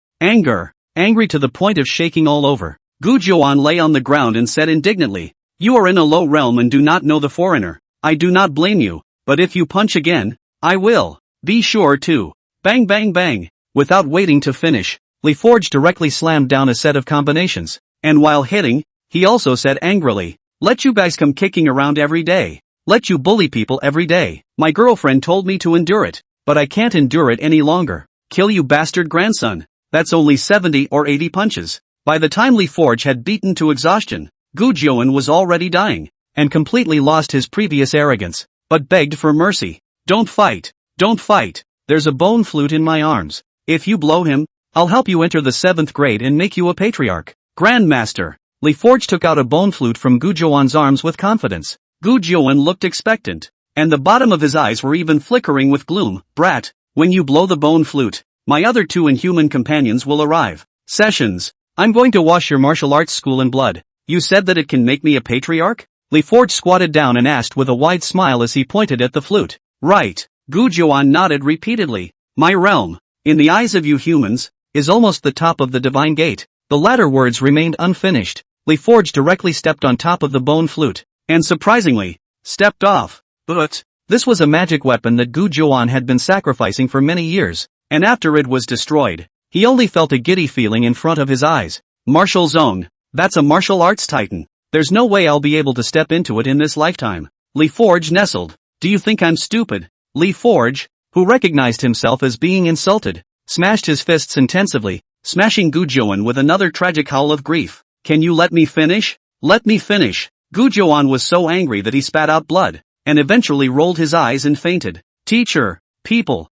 Angry to the point of shaking all over, Gujuan lay on the ground and said indignantly, "You are in a low realm and do not know the foreigner. I do not blame you, but if you punch again, I will. Be sure to." Bang bang bang. Without waiting to finish, Li Forge directly slammed down a set of combinations, and while hitting, he also said angrily, Let you guys come kicking around every day. Let you bully people every day. My girlfriend told me to endure it, but I can't endure it any longer. Kill you bastard grandson. That's only 70 or 80 punches. By the time Lee Forge had beaten to exhaustion, Gu Jiuan was already dying, and completely lost his previous arrogance, but begged for mercy. Don't fight. Don't fight. There's a bone flute in my arms. If you blow him, I'll help you enter the 7th grade and make you a patriarch. Grandmaster. Lee Forge took out a bone flute from Gu Jiuan's arms with confidence. Gu Jiuan looked expectant, and the bottom of his eyes were even flickering with gloom. Brat, when you blow the bone flute, my other 2 inhuman companions will arrive. Sessions. I'm going to wash your martial arts school in blood. You said that it can make me a patriarch? Lee Forge squatted down and asked with a wide smile as he pointed at the flute. Right. Gu Jiuan nodded repeatedly. My realm, in the eyes of you humans, is almost the top of the divine gate. The latter words remained unfinished. Lee Forge directly stepped on top of the bone flute, and surprisingly, stepped off. But this was a magic weapon that Gu Jiuan had been sacrificing for many years, and after it was destroyed, he only felt a giddy feeling in front of his eyes. Martial zone. That's a martial arts titan. There's no way I'll be able to step into it in this lifetime. Lee Forge nestled. Do you think I'm stupid? Lee Forge, who recognized himself as being insulted, smashed his fists intensively, smashing Gu Jiuan with another tragic howl of grief. Can you let me finish? Let me finish. Gu Jiuan was so angry that he spat out blood, and eventually rolled his eyes and fainted. Teacher, people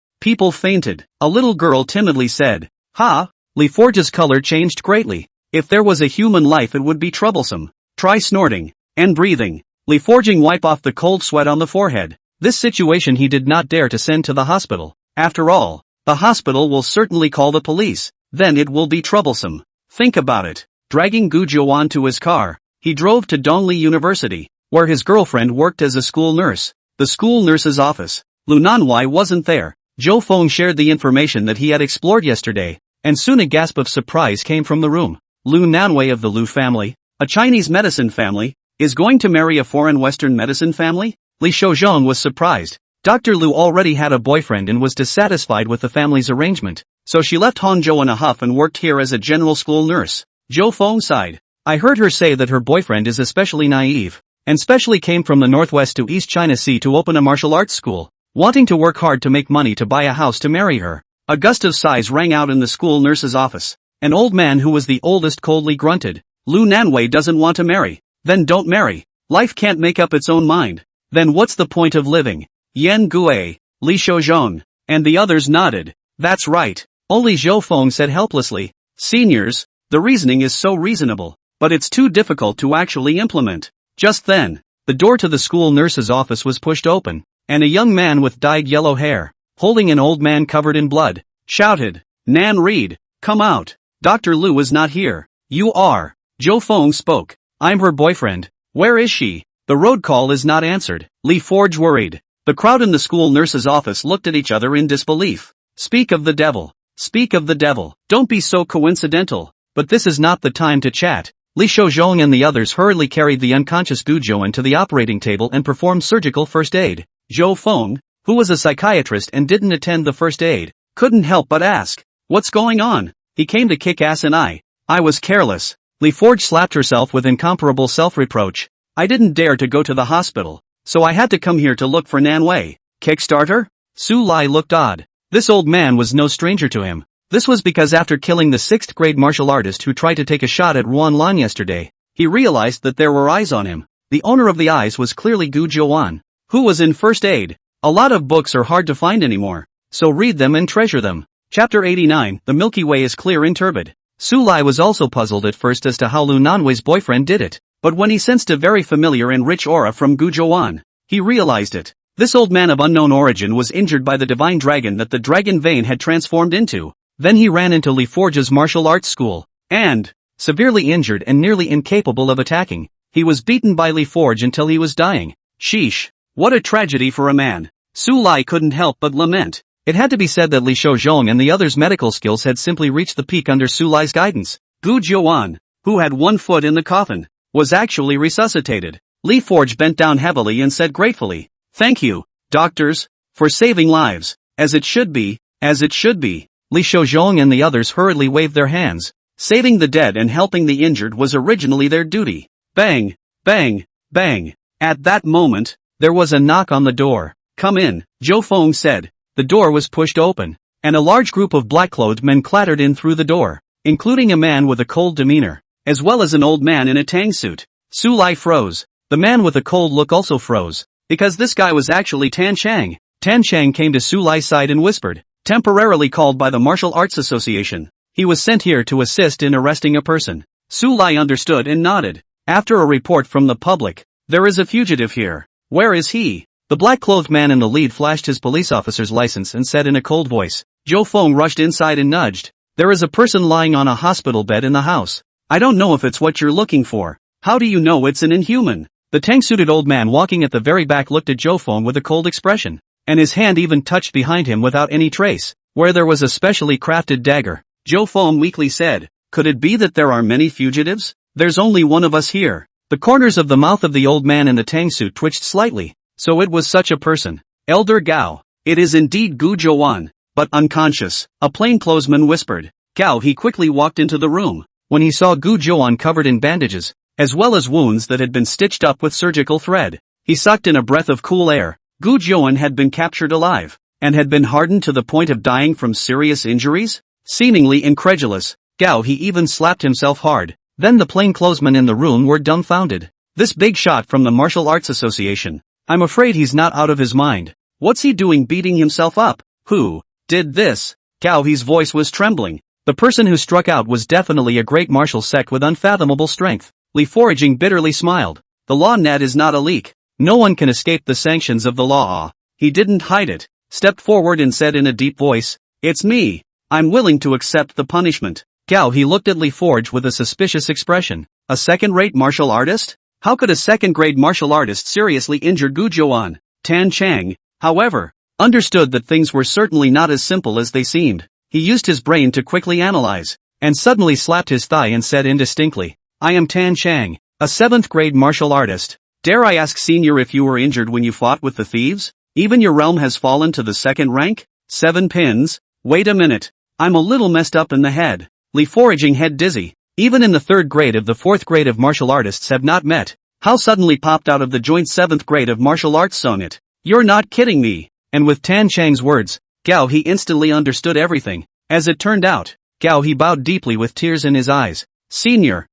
fainted. A little girl timidly said. Ha! Lee Forge's color changed greatly. If there was a human life it would be troublesome. Try snorting, and breathing. Lee Forging wipe off the cold sweat on the forehead. This situation he did not dare to send to the hospital. After all, the hospital will certainly call the police. Then it will be troublesome. Think about it. Dragging Gu Jiuan to his car, he drove to Dongli University, where his girlfriend worked as a school nurse. The school nurse's office. Lu Nanwei wasn't there. Zhou Feng shared the information that he had explored yesterday, and soon a gasp of surprise came from the room. Lu Nanwei of the Lu family, a Chinese medicine family, is going to marry a foreign Western medicine family? Li Shouzhong was surprised. Dr. Lu already had a boyfriend and was dissatisfied with the family's arrangement, so she left Hangzhou in a huff and worked here as a general school nurse. Zhou Feng sighed. I heard her say that her boyfriend is especially naive, and specially came from the northwest to East China Sea to open a martial arts school, wanting to work hard to make money to buy a house to marry her. A gust of sighs rang out in the school nurse's office. An old man who was the oldest coldly grunted. Lu Nanwei doesn't want to marry. Then don't marry. Life can't make up its own mind. Then what's the point of living? Yan Gue, Li Shouzhong, and the others nodded. That's right. Only Zhou Feng said helplessly. Seniors, the reasoning is so reasonable, but it's too difficult to actually implement. Just then, the door to the school nurse's office was pushed open, and a young man with dyed yellow hair, holding an old man covered in blood, shouted, Nan Reed, come out. Dr. Lu is not here. You are. Zhou Feng spoke. I'm her boyfriend. Where is she? The road call is not answered. Lee Forge worried. The crowd in the school nurse's office looked at each other in disbelief. Speak of the devil. Speak of the devil. Don't be so coincidental. But this is not the time to chat. Li Shouzhong and the others hurriedly carried the unconscious Gu Jiuan to the operating table and performed surgical first aid. Zhou Feng, who was a psychiatrist and didn't attend the first aid, couldn't help but ask, what's going on? He came to kick ass and I was careless. Li Forge slapped herself with incomparable self-reproach. I didn't dare to go to the hospital, so I had to come here to look for Nanwei. Kickstarter? Su Lai looked odd. This old man was no stranger to him. This was because after killing the 6th grade martial artist who tried to take a shot at Ruan Lan yesterday, he realized that there were eyes on him. The owner of the eyes was clearly Gu Jiuan, who was in first aid. A lot of books are hard to find anymore, so read them and treasure them. Chapter 89, The Milky Way is clear and turbid. Su Lai was also puzzled at first as to how Lu Nanwei's boyfriend did it, but when he sensed a very familiar and rich aura from Gu Jiuan, he realized it. This old man of unknown origin was injured by the divine dragon that the dragon vein had transformed into. Then he ran into Lee Forge's martial arts school, and, severely injured and nearly incapable of attacking, he was beaten by Lee Forge until he was dying. Sheesh, what a tragedy for a man. Su Lai couldn't help but lament. It had to be said that Li Shouzhong and the others' medical skills had simply reached the peak under Su Lai's guidance. Gu Jiuan, who had one foot in the coffin, was actually resuscitated. Lee Forge bent down heavily and said gratefully, Thank you, doctors, for saving lives. As it should be, as it should be. Li Shouzhong and the others hurriedly waved their hands. Saving the dead and helping the injured was originally their duty. Bang, bang, Bang! At that moment, there was a knock on the door. "Come in," Zhou Feng said. The door was pushed open, and a large group of black-clothed men clattered in through the door, including a man with a cold demeanor, as well as an old man in a tang suit. Su Lai froze. The man with a cold look also froze, because this guy was actually Tan Chang. Tan Chang came to Su Lai's side and whispered, "Temporarily called by the Martial Arts Association. He was sent here to assist in arresting a person." Su Lai understood and nodded. "After a report from the public, there is a fugitive here. Where is he?" The black-clothed man in the lead flashed his police officer's license and said in a cold voice. Zhou Feng rushed inside and nudged. "There is a person lying on a hospital bed in the house. I don't know if it's what you're looking for." "How do you know it's an inhuman?" The tang-suited old man walking at the very back looked at Zhou Feng with a cold expression, and his hand even touched behind him without any trace, where there was a specially crafted dagger. Zhou Feng weakly said, "Could it be that there are many fugitives? There's only one of us here." The corners of the mouth of the old man in the tang suit twitched slightly. So it was such a person. "Elder Gao. It is indeed Gu Zhouan, but unconscious," a plainclothesman whispered. Gao he quickly walked into the room. When he saw Gu Zhouan covered in bandages, as well as wounds that had been stitched up with surgical thread, he sucked in a breath of cool air. Gu Zhouan had been captured alive, and had been hardened to the point of dying from serious injuries? Seemingly incredulous, Gao he even slapped himself hard. Then the plainclothesmen in the room were dumbfounded. This big shot from the Martial Arts Association. I'm afraid he's not out of his mind. What's he doing beating himself up? Who did this? Gao He's voice was trembling. The person who struck out was definitely a great martial sect with unfathomable strength. Li Foraging bitterly smiled. The law net is not a leak. No one can escape the sanctions of the law. He didn't hide it, stepped forward and said in a deep voice, "It's me. I'm willing to accept the punishment." Gao he looked at Li Forge with a suspicious expression. A second-rate martial artist? How could a second-grade martial artist seriously injure Gu Zhouan? Tan Chang, however, understood that things were certainly not as simple as they seemed. He used his brain to quickly analyze, and suddenly slapped his thigh and said indistinctly, "I am Tan Chang, a 7th-grade martial artist. Dare I ask, senior, if you were injured when you fought with the thieves? Even your realm has fallen to the 2nd rank? 7 pins? Wait a minute. I'm a little messed up in the head." Li Foraging head dizzy. Even in the 3rd grade of the 4th grade of martial artists have not met. How suddenly popped out of the joint 7th grade of martial arts sung it. You're not kidding me. And with Tan Chang's words, Gao he instantly understood everything. As it turned out, Gao he bowed deeply with tears in his eyes. Senior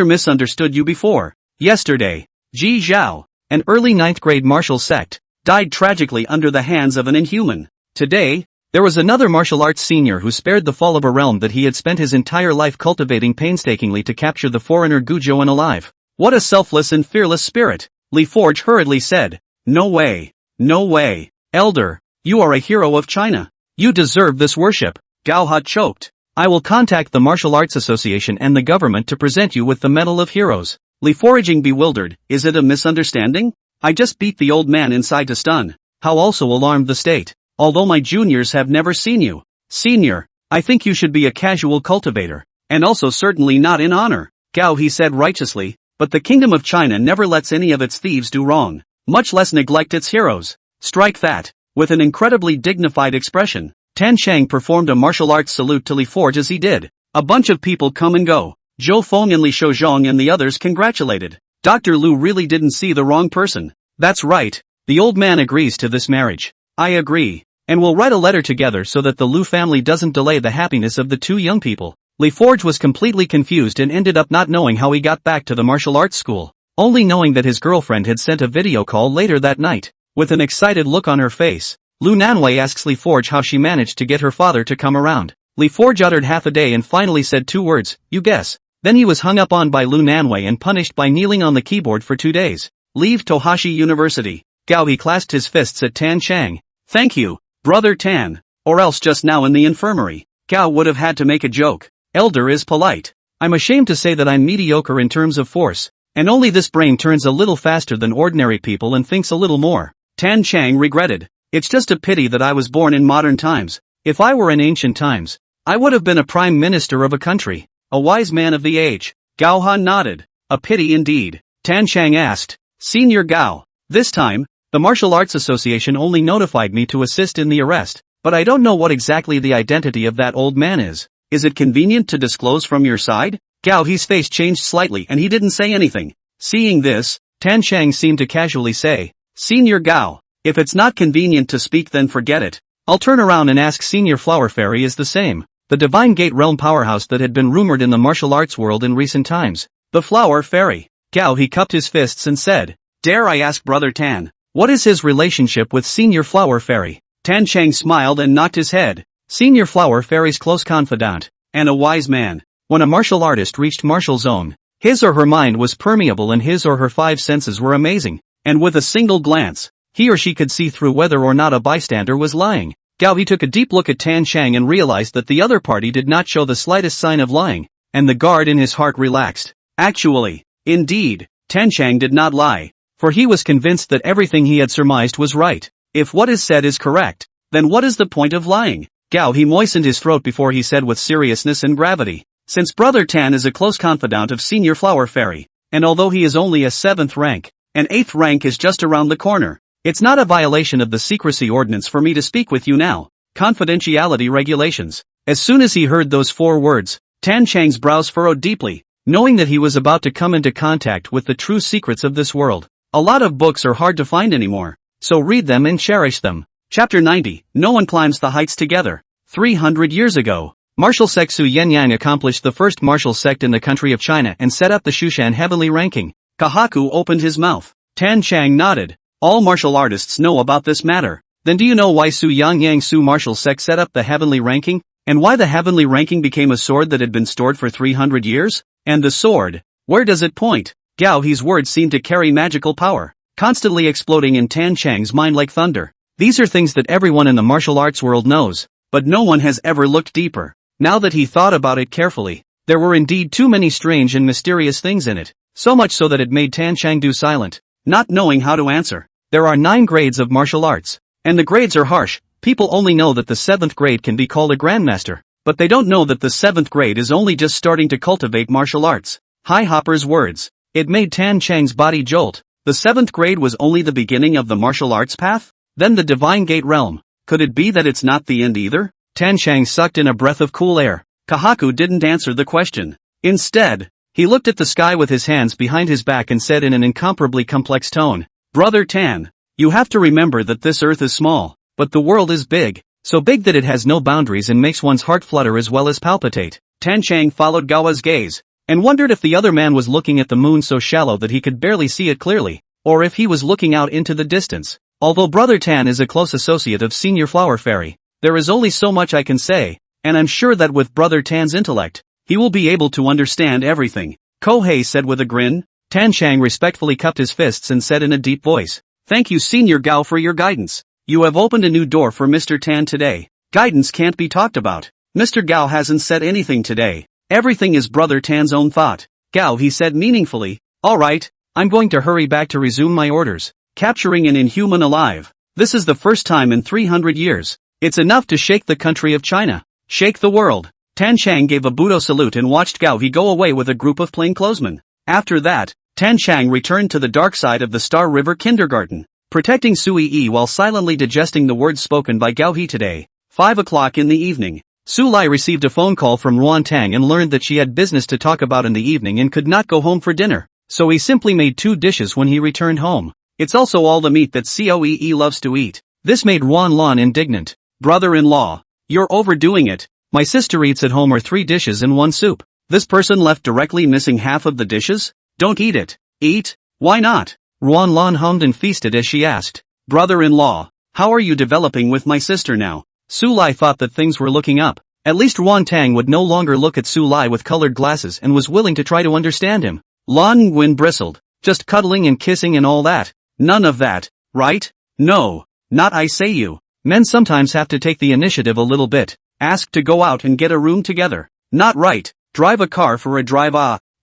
misunderstood you before. Yesterday, Ji Zhao, an early 9th grade martial sect, died tragically under the hands of an inhuman. Today, there was another martial arts senior who spared the fall of a realm that he had spent his entire life cultivating painstakingly to capture the foreigner Gu Zhouan alive. What a selfless and fearless spirit, Li Forge hurriedly said. No way. No way. Elder, you are a hero of China. You deserve this worship. Gao Ha choked. I will contact the Martial Arts Association and the government to present you with the Medal of Heroes. Li Foraging bewildered. Is it a misunderstanding? I just beat the old man inside to stun. How also alarmed the state. Although my juniors have never seen you. Senior, I think you should be a casual cultivator. And also certainly not in honor. Gao he said righteously, but the Kingdom of China never lets any of its thieves do wrong. Much less neglect its heroes. Strike that. With an incredibly dignified expression, Tan Chang performed a martial arts salute to Li Forge as he did. A bunch of people come and go. Zhou Feng and Li Shouzhong and the others congratulated. Dr. Lu really didn't see the wrong person. That's right. The old man agrees to this marriage. I agree. And we'll write a letter together so that the Lu family doesn't delay the happiness of the two young people. Li Forge was completely confused and ended up not knowing how he got back to the martial arts school, only knowing that his girlfriend had sent a video call later that night. With an excited look on her face, Lu Nanwei asks Li Forge how she managed to get her father to come around. Li Forge uttered half a day and finally said 2 words, you guess. Then he was hung up on by Lu Nanwei and punished by kneeling on the keyboard for 2 days. Leave Tohashi University. Gao he clasped his fists at Tan Chang. Thank you, Brother Tan. Or else just now in the infirmary. Gao would have had to make a joke. Elder is polite. I'm ashamed to say that I'm mediocre in terms of force. And only this brain turns a little faster than ordinary people and thinks a little more. Tan Chang regretted. It's just a pity that I was born in modern times. If I were in ancient times, I would have been a prime minister of a country. A wise man of the age. Gao Han nodded. A pity indeed. Tan Chang asked. Senior Gao. This time, the Martial Arts Association only notified me to assist in the arrest, but I don't know what exactly the identity of that old man is. Is it convenient to disclose from your side? Gao He's face changed slightly and he didn't say anything. Seeing this, Tan Chang seemed to casually say. Senior Gao, if it's not convenient to speak then forget it. I'll turn around and ask Senior Flower Fairy is the same. The Divine Gate Realm powerhouse that had been rumored in the martial arts world in recent times. The Flower Fairy. Gao he cupped his fists and said. Dare I ask Brother Tan, what is his relationship with Senior Flower Fairy? Tan Chang smiled and nodded his head. Senior Flower Fairy's close confidant, and a wise man. When a martial artist reached martial zone, his or her mind was permeable and his or her five senses were amazing, and with a single glance, he or she could see through whether or not a bystander was lying. Gao he took a deep look at Tan Chang and realized that the other party did not show the slightest sign of lying, and the guard in his heart relaxed. Actually, indeed, Tan Chang did not lie, for he was convinced that everything he had surmised was right. If what is said is correct, then what is the point of lying? Gao he moistened his throat before he said with seriousness and gravity. Since Brother Tan is a close confidant of Senior Flower Fairy, and although he is only a 7th rank, an 8th rank is just around the corner. It's not a violation of the secrecy ordinance for me to speak with you now. Confidentiality regulations. As soon as he heard those 4 words, Tan Chang's brows furrowed deeply, knowing that he was about to come into contact with the true secrets of this world. A lot of books are hard to find anymore, so read them and cherish them. Chapter 90, No One Climbs the Heights Together. 300 years ago, martial sect Su Yenyang accomplished the first martial sect in the country of China and set up the Shushan heavenly ranking. Kahaku opened his mouth. Tan Chang nodded. All martial artists know about this matter. Then do you know why Su Yangyang Su martial sect set up the heavenly ranking? And why the heavenly ranking became a sword that had been stored for 300 years? And the sword, where does it point? Gao He's words seemed to carry magical power, constantly exploding in Tan Chang's mind like thunder. These are things that everyone in the martial arts world knows, but no one has ever looked deeper. Now that he thought about it carefully, there were indeed too many strange and mysterious things in it, so much so that it made Tan Chang do silent, not knowing how to answer. There are 9 grades of martial arts, and the grades are harsh. People only know that the 7th grade can be called a grandmaster, but they don't know that the 7th grade is only just starting to cultivate martial arts. High Hopper's words. It made Tan Chang's body jolt. The 7th grade was only the beginning of the martial arts path? Then the Divine Gate Realm. Could it be that it's not the end either? Tan Chang sucked in a breath of cool air. Kahaku didn't answer the question. Instead, he looked at the sky with his hands behind his back and said in an incomparably complex tone, Brother Tan, you have to remember that this earth is small, but the world is big, so big that it has no boundaries and makes one's heart flutter as well as palpitate. Tan Chang followed Gawa's gaze, and wondered if the other man was looking at the moon so shallow that he could barely see it clearly, or if he was looking out into the distance. Although Brother Tan is a close associate of Senior Flower Fairy, there is only so much I can say, and I'm sure that with Brother Tan's intellect, he will be able to understand everything. Kohei said with a grin. Tan Chang respectfully cupped his fists and said in a deep voice, Thank you Senior Gao for your guidance. You have opened a new door for Mr. Tan today. Guidance can't be talked about. Mr. Gao hasn't said anything today. Everything is Brother Tan's own thought. Gao he said meaningfully, Alright, I'm going to hurry back to resume my orders. Capturing an inhuman alive. This is the first time in 300 years. It's enough to shake the country of China. Shake the world. Tan Chang gave a Budo salute and watched Gao he go away with a group of plainclothesmen. After that, Tan Chang returned to the dark side of the Star River Kindergarten, protecting Sui Yi while silently digesting the words spoken by Gao He today. 5 o'clock in the evening. Su Lai received a phone call from Ruan Tang and learned that she had business to talk about in the evening and could not go home for dinner, so he simply made 2 dishes when he returned home. It's also all the meat that Coee loves to eat. This made Ruan Lan indignant. Brother-in-law, you're overdoing it. My sister eats at home are 3 dishes and 1 soup. This person left directly missing half of the dishes? Don't eat it. Eat? Why not? Ruan Lan hummed and feasted as she asked. Brother-in-law, how are you developing with my sister now? Su Lai thought that things were looking up. At least Ruan Tang would no longer look at Su Lai with colored glasses and was willing to try to understand him. Lan Nguyen bristled. Just cuddling and kissing and all that. None of that, right? No, not I say you. Men sometimes have to take the initiative a little bit. Ask to go out and get a room together. Not right. Drive a car for a drive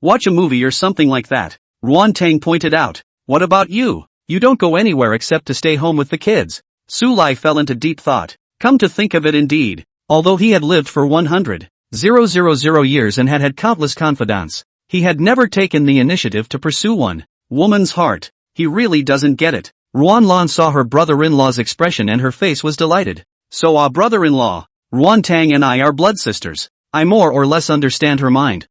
watch a movie or something like that. Ruan Tang pointed out. What about you? You don't go anywhere except to stay home with the kids. Su Lai fell into deep thought. Come to think of it indeed. Although he had lived for 100,000 years and had countless confidants, he had never taken the initiative to pursue one. Woman's heart. He really doesn't get it. Ruan Lan saw her brother-in-law's expression and her face was delighted. So brother-in-law, Ruan Tang and I are blood sisters. I more or less understand her mind.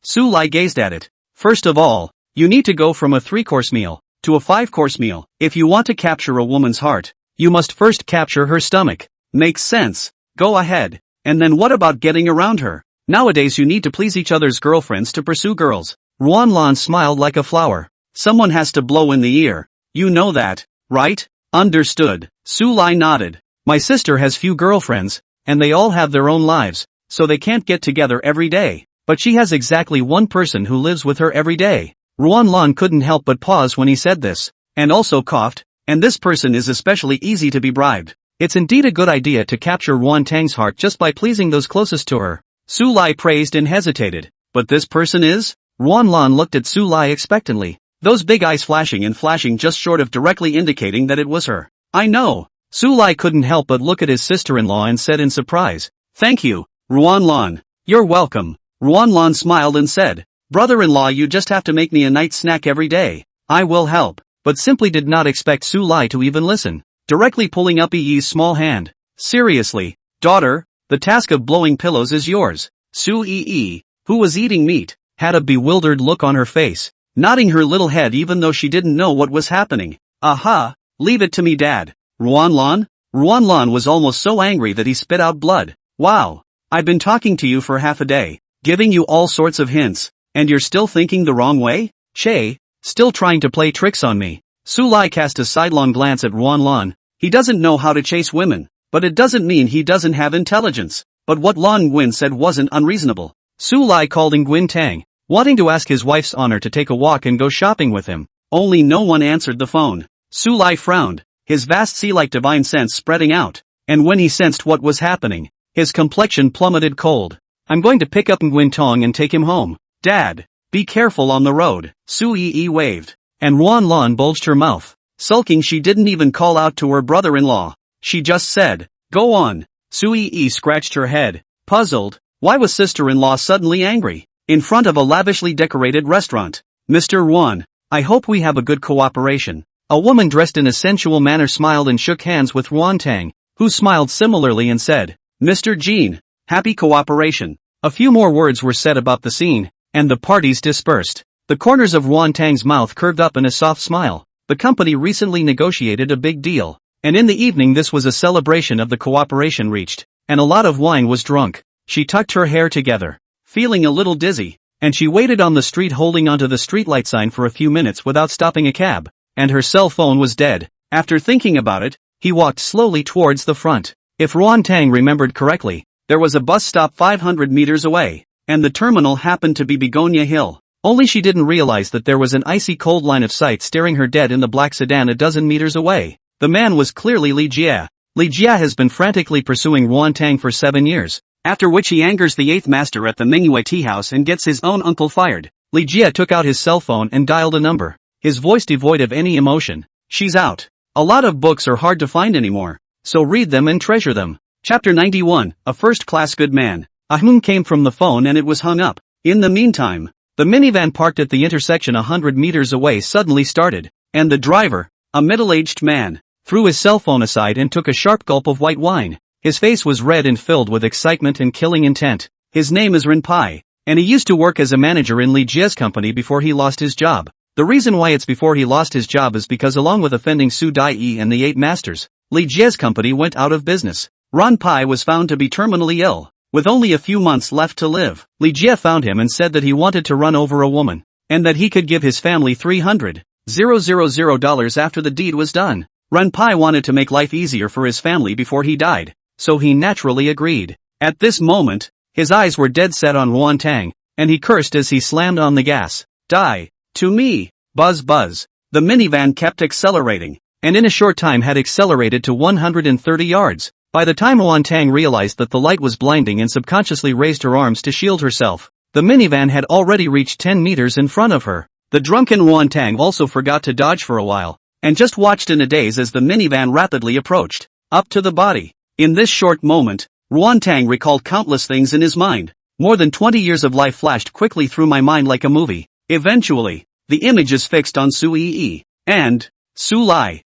Su Lai gazed at it. First of all, You need to go from a 3-course meal to a 5-course meal. If you want to capture a woman's heart, you must first capture her stomach. Makes sense. Go ahead. And then what about getting around her? Nowadays you need to please each other's girlfriends to pursue girls. Ruanlan smiled like a flower. Someone has to blow in the ear. You know that, right? Understood. Su Lai nodded. My sister has few girlfriends, and they all have their own lives, so they can't get together every day. But she has exactly one person who lives with her every day. Ruanlan couldn't help but pause when he said this, and also coughed, and this person is especially easy to be bribed. It's indeed a good idea to capture Ruan Tang's heart just by pleasing those closest to her. Su Lai praised and hesitated. But this person is? Ruanlan looked at Su Lai expectantly, those big eyes flashing and flashing just short of directly indicating that it was her. I know. Su Lai couldn't help but look at his sister-in-law and said in surprise, Thank you, Ruanlan. You're welcome. Ruanlan smiled and said, Brother-in-law, you just have to make me a night snack every day. I will help. But simply did not expect Su Lai to even listen, directly pulling up Yi's small hand. Seriously, daughter, the task of blowing pillows is yours. Su Yi, who was eating meat, had a bewildered look on her face, nodding her little head even though she didn't know what was happening. Aha, leave it to me, Dad. Ruanlan? Ruanlan was almost so angry that he spit out blood. Wow, I've been talking to you for half a day, giving you all sorts of hints, and you're still thinking the wrong way? Che, still trying to play tricks on me. Su Lai cast a sidelong glance at Ruanlan. He doesn't know how to chase women, but it doesn't mean he doesn't have intelligence. But what Lan Nguyen said wasn't unreasonable. Su Lai called Nguyen Tang, wanting to ask his wife's honor to take a walk and go shopping with him. Only no one answered the phone. Su Lai frowned, his vast sea-like divine sense spreading out, and when he sensed what was happening, his complexion plummeted cold. I'm going to pick up Nguyen Tong and take him home. Dad, be careful on the road. Su Yi waved, and Ruanlan bulged her mouth. Sulking, she didn't even call out to her brother-in-law. She just said, Go on. Su Yi scratched her head, puzzled. Why was sister-in-law suddenly angry? In front of a lavishly decorated restaurant. Mr. Ruan, I hope we have a good cooperation. A woman dressed in a sensual manner smiled and shook hands with Ruan Tang, who smiled similarly and said, Mr. Jean, happy cooperation. A few more words were said about the scene, and the parties dispersed. The corners of Ruan Tang's mouth curved up in a soft smile. The company recently negotiated a big deal, and in the evening this was a celebration of the cooperation reached, and a lot of wine was drunk. She tucked her hair together, feeling a little dizzy, and she waited on the street holding onto the streetlight sign for a few minutes without stopping a cab, and her cell phone was dead. After thinking about it, he walked slowly towards the front. If Ruan Tang remembered correctly, there was a bus stop 500 meters away, and the terminal happened to be Begonia Hill. Only she didn't realize that there was an icy cold line of sight staring her dead in the black sedan a dozen meters away. The man was clearly Li Jia. Li Jia has been frantically pursuing Ruan Tang for 7 years, after which he angers the 8th master at the Mingyue tea house and gets his own uncle fired. Li Jia took out his cell phone and dialed a number, his voice devoid of any emotion. She's out. A lot of books are hard to find anymore, so read them and treasure them. Chapter 91, A First-Class Good Man. A hum came from the phone and it was hung up. In the meantime, the minivan parked at the intersection 100 meters away suddenly started, and the driver, a middle-aged man, threw his cell phone aside and took a sharp gulp of white wine. His face was red and filled with excitement and killing intent. His name is Ren Pai, and he used to work as a manager in Li Jia's company before he lost his job. The reason why it's before he lost his job is because along with offending Su Dai and the 8 masters, Li Jia's company went out of business. Ren Pai was found to be terminally ill, with only a few months left to live. Li Jia found him and said that he wanted to run over a woman, and that he could give his family $300,000 after the deed was done. Ren Pai wanted to make life easier for his family before he died, so he naturally agreed. At this moment, his eyes were dead set on Ruan Tang, and he cursed as he slammed on the gas. Die. To me. Buzz buzz. The minivan kept accelerating, and in a short time had accelerated to 130 yards. By the time Ruan Tang realized that the light was blinding and subconsciously raised her arms to shield herself, the minivan had already reached 10 meters in front of her. The drunken Ruan Tang also forgot to dodge for a while, and just watched in a daze as the minivan rapidly approached, up to the body. In this short moment, Ruan Tang recalled countless things in his mind. More than 20 years of life flashed quickly through my mind like a movie. Eventually, the image is fixed on Su Yi, and, Su Lai,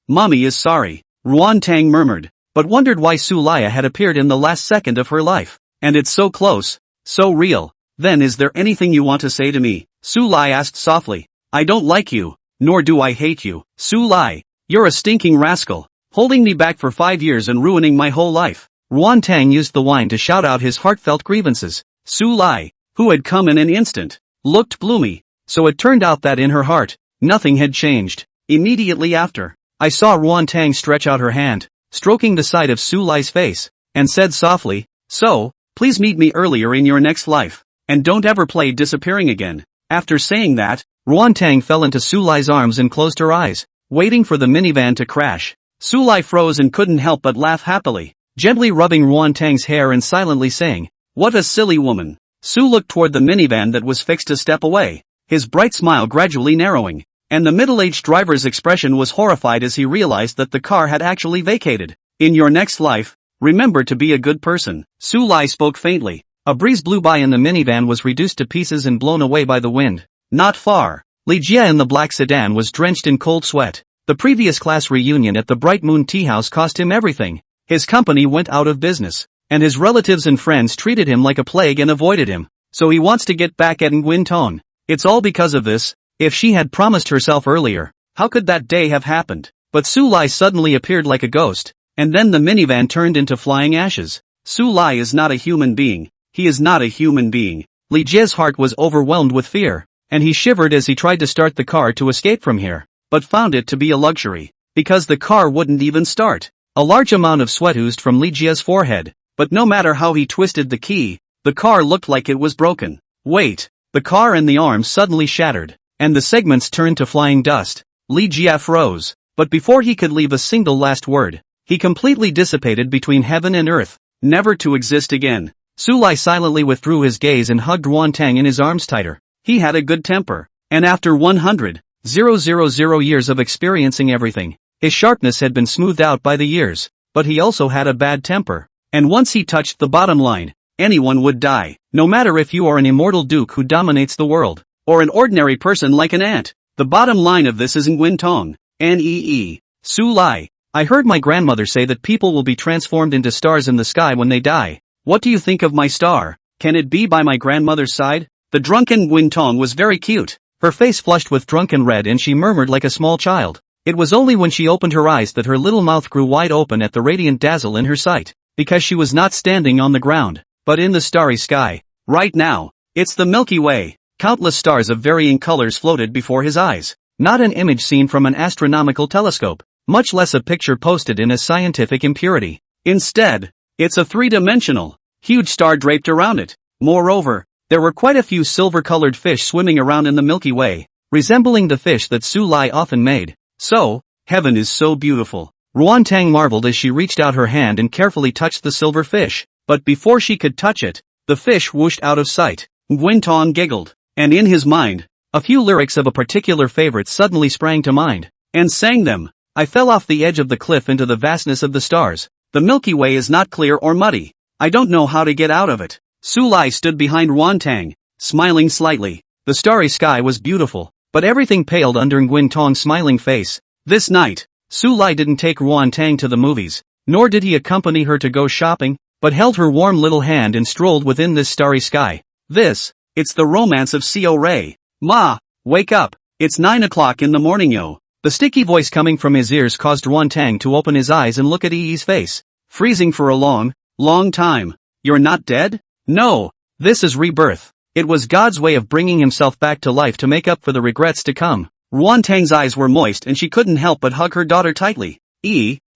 Mommy is sorry, Ruan Tang murmured, but wondered why Su Lai had appeared in the last second of her life. And it's so close, so real. Then is there anything you want to say to me? Su Lai asked softly. I don't like you, nor do I hate you, Su Lai. You're a stinking rascal, holding me back for 5 years and ruining my whole life. Ruan Tang used the wine to shout out his heartfelt grievances. Su Lai, who had come in an instant, looked gloomy, so it turned out that in her heart, nothing had changed. Immediately after, I saw Ruan Tang stretch out her hand, stroking the side of Su Lai's face, and said softly, so, please meet me earlier in your next life, and don't ever play disappearing again. After saying that, Ruan Tang fell into Su Lai's arms and closed her eyes, waiting for the minivan to crash. Su Lai froze and couldn't help but laugh happily, gently rubbing Ruan Tang's hair and silently saying, what a silly woman. Su looked toward the minivan that was fixed a step away, his bright smile gradually narrowing, and the middle-aged driver's expression was horrified as he realized that the car had actually vacated. In your next life, remember to be a good person. Su Lai spoke faintly. A breeze blew by and the minivan was reduced to pieces and blown away by the wind. Not far, Li Jie in the black sedan was drenched in cold sweat. The previous class reunion at the Bright Moon Tea House cost him everything. His company went out of business, and his relatives and friends treated him like a plague and avoided him. So he wants to get back at Nguyen Tong. It's all because of this. If she had promised herself earlier, how could that day have happened? But Su Lai suddenly appeared like a ghost, and then the minivan turned into flying ashes. Su Lai is not a human being. He is not a human being. Li Jie's heart was overwhelmed with fear, and he shivered as he tried to start the car to escape from here, but found it to be a luxury, because the car wouldn't even start. A large amount of sweat oozed from Li Jie's forehead, but no matter how he twisted the key, the car looked like it was broken. Wait, the car and the arms suddenly shattered, and the segments turned to flying dust. Li Jie froze, but before he could leave a single last word, he completely dissipated between heaven and earth, never to exist again. Su Lai silently withdrew his gaze and hugged Ruan Tang in his arms tighter. He had a good temper, and after 100,000 years of experiencing everything, his sharpness had been smoothed out by the years, but he also had a bad temper, and once he touched the bottom line, anyone would die, no matter if you are an immortal duke who dominates the world, or an ordinary person like an ant. The bottom line of this is Nguyen Tong, N-E-E, Su Lai. I heard my grandmother say that people will be transformed into stars in the sky when they die. What do you think of my star? Can it be by my grandmother's side? The drunken Nguyen Tong was very cute. Her face flushed with drunken red and she murmured like a small child. It was only when she opened her eyes that her little mouth grew wide open at the radiant dazzle in her sight, because she was not standing on the ground, but in the starry sky. Right now, it's the Milky Way. Countless stars of varying colors floated before his eyes. Not an image seen from an astronomical telescope, much less a picture posted in a scientific impurity. Instead, it's a three-dimensional, huge star draped around it. Moreover, there were quite a few silver-colored fish swimming around in the Milky Way, resembling the fish that Su Lai often made. So, heaven is so beautiful. Ruan Tang marveled as she reached out her hand and carefully touched the silver fish, but before she could touch it, the fish whooshed out of sight. Nguyen Tong giggled, and in his mind, a few lyrics of a particular favorite suddenly sprang to mind, and sang them. I fell off the edge of the cliff into the vastness of the stars. The Milky Way is not clear or muddy. I don't know how to get out of it. Su Lai stood behind Ruan Tang, smiling slightly. The starry sky was beautiful, but everything paled under Nguyen Tong's smiling face. This night, Su Lai didn't take Ruan Tang to the movies, nor did he accompany her to go shopping, but held her warm little hand and strolled within this starry sky. It's the romance of Co Ray. Ma, wake up. It's 9 o'clock in the morning yo. The sticky voice coming from his ears caused Ruan Tang to open his eyes and look at Yi's face, freezing for a long time. You're not dead? No, this is rebirth. It was God's way of bringing himself back to life to make up for the regrets to come. Ruan Tang's eyes were moist and she couldn't help but hug her daughter tightly.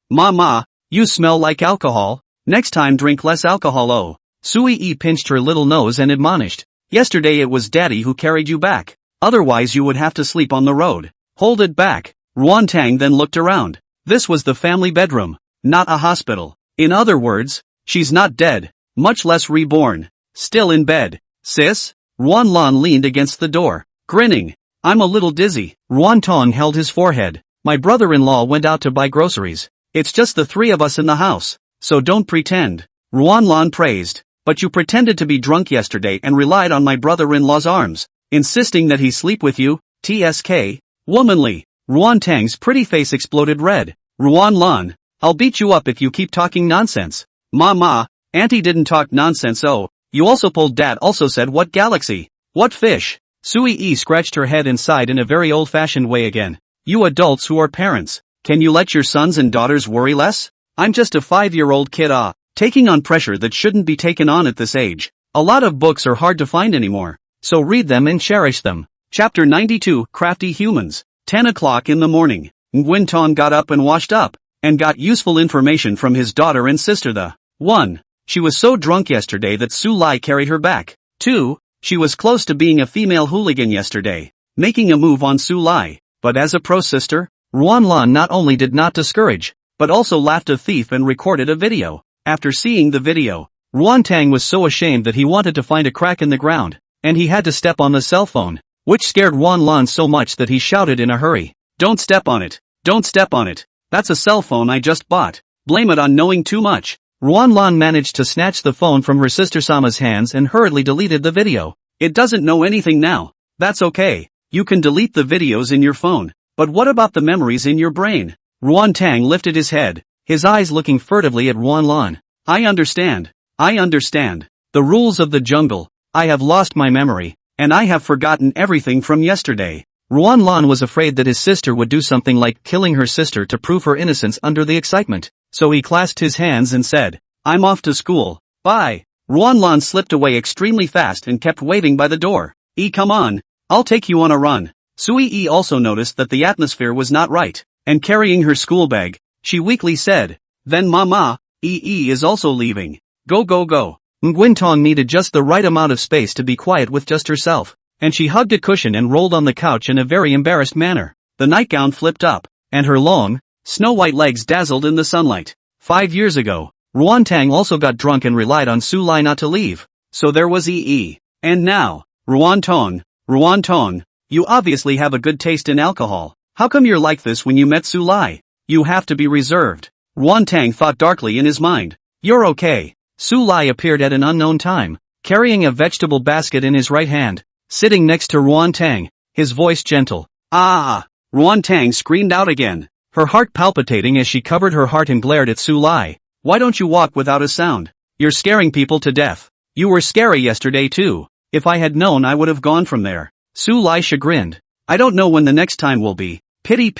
Mama, you smell like alcohol. Next time drink less alcohol. Oh. Sui pinched her little nose and admonished. Yesterday it was Daddy who carried you back. Otherwise you would have to sleep on the road. Hold it back. Ruan Tang then looked around. This was the family bedroom, not a hospital. In other words, she's not dead, much less reborn. Still in bed. Sis? Ruan Lan leaned against the door, grinning. I'm a little dizzy. Ruan Tong held his forehead. My brother-in-law went out to buy groceries. It's just the three of us in the house, so don't pretend. Ruan Lan praised. But you pretended to be drunk yesterday and relied on my brother-in-law's arms, insisting that he sleep with you. TSK. Womanly. Ruan Tang's pretty face exploded red. Ruan Lan, I'll beat you up if you keep talking nonsense. Ma, Auntie didn't talk nonsense. Oh, you also pulled Dad also said what galaxy? What fish? Sui scratched her head and sighed in a very old-fashioned way again. You adults who are parents, can you let your sons and daughters worry less? I'm just a 5-year-old kid taking on pressure that shouldn't be taken on at this age. A lot of books are hard to find anymore, so read them and cherish them. Chapter 92, Crafty Humans. 10 o'clock in the morning. Nguyen got up and washed up, and got useful information from his daughter and sister. 1. She was so drunk yesterday that Su Lai carried her back. 2. She was close to being a female hooligan yesterday, making a move on Su Lai, but as a pro sister, Ruan Lan not only did not discourage, but also laughed a thief and recorded a video. After seeing the video, Ruan Tang was so ashamed that he wanted to find a crack in the ground, and he had to step on the cell phone, which scared Ruan Lan so much that he shouted in a hurry, "Don't step on it! Don't step on it! That's a cell phone I just bought! Blame it on knowing too much!" Ruan Lan managed to snatch the phone from her sister Sama's hands and hurriedly deleted the video. It doesn't know anything now. That's okay. You can delete the videos in your phone. But what about the memories in your brain? Ruan Tang lifted his head, his eyes looking furtively at Ruan Lan. I understand. The rules of the jungle. I have lost my memory, and I have forgotten everything from yesterday. Ruan Lan was afraid that his sister would do something like killing her sister to prove her innocence under the excitement, so he clasped his hands and said, I'm off to school. Bye. Ruan Lan slipped away extremely fast and kept waving by the door. Come on. I'll take you on a run. Sui also noticed that the atmosphere was not right, and carrying her school bag, she weakly said, Then Mama, is also leaving. Go. Nguyen Tong needed just the right amount of space to be quiet with just herself, and she hugged a cushion and rolled on the couch in a very embarrassed manner. The nightgown flipped up, and her long, snow-white legs dazzled in the sunlight. 5 years ago, Ruan Tang also got drunk and relied on Su Lai not to leave, so there was And now, Ruan Tong, you obviously have a good taste in alcohol. How come you're like this when you met Su Lai? You have to be reserved. Ruan Tang thought darkly in his mind. You're okay. Su Lai appeared at an unknown time, carrying a vegetable basket in his right hand, sitting next to Ruan Tang, his voice gentle. Ruan Tang screamed out again, her heart palpitating as she covered her heart and glared at Su Lai. Why don't you walk without a sound? You're scaring people to death. You were scary yesterday too. If I had known I would have gone from there. Su Lai chagrined. I don't know when the next time will be. Pity.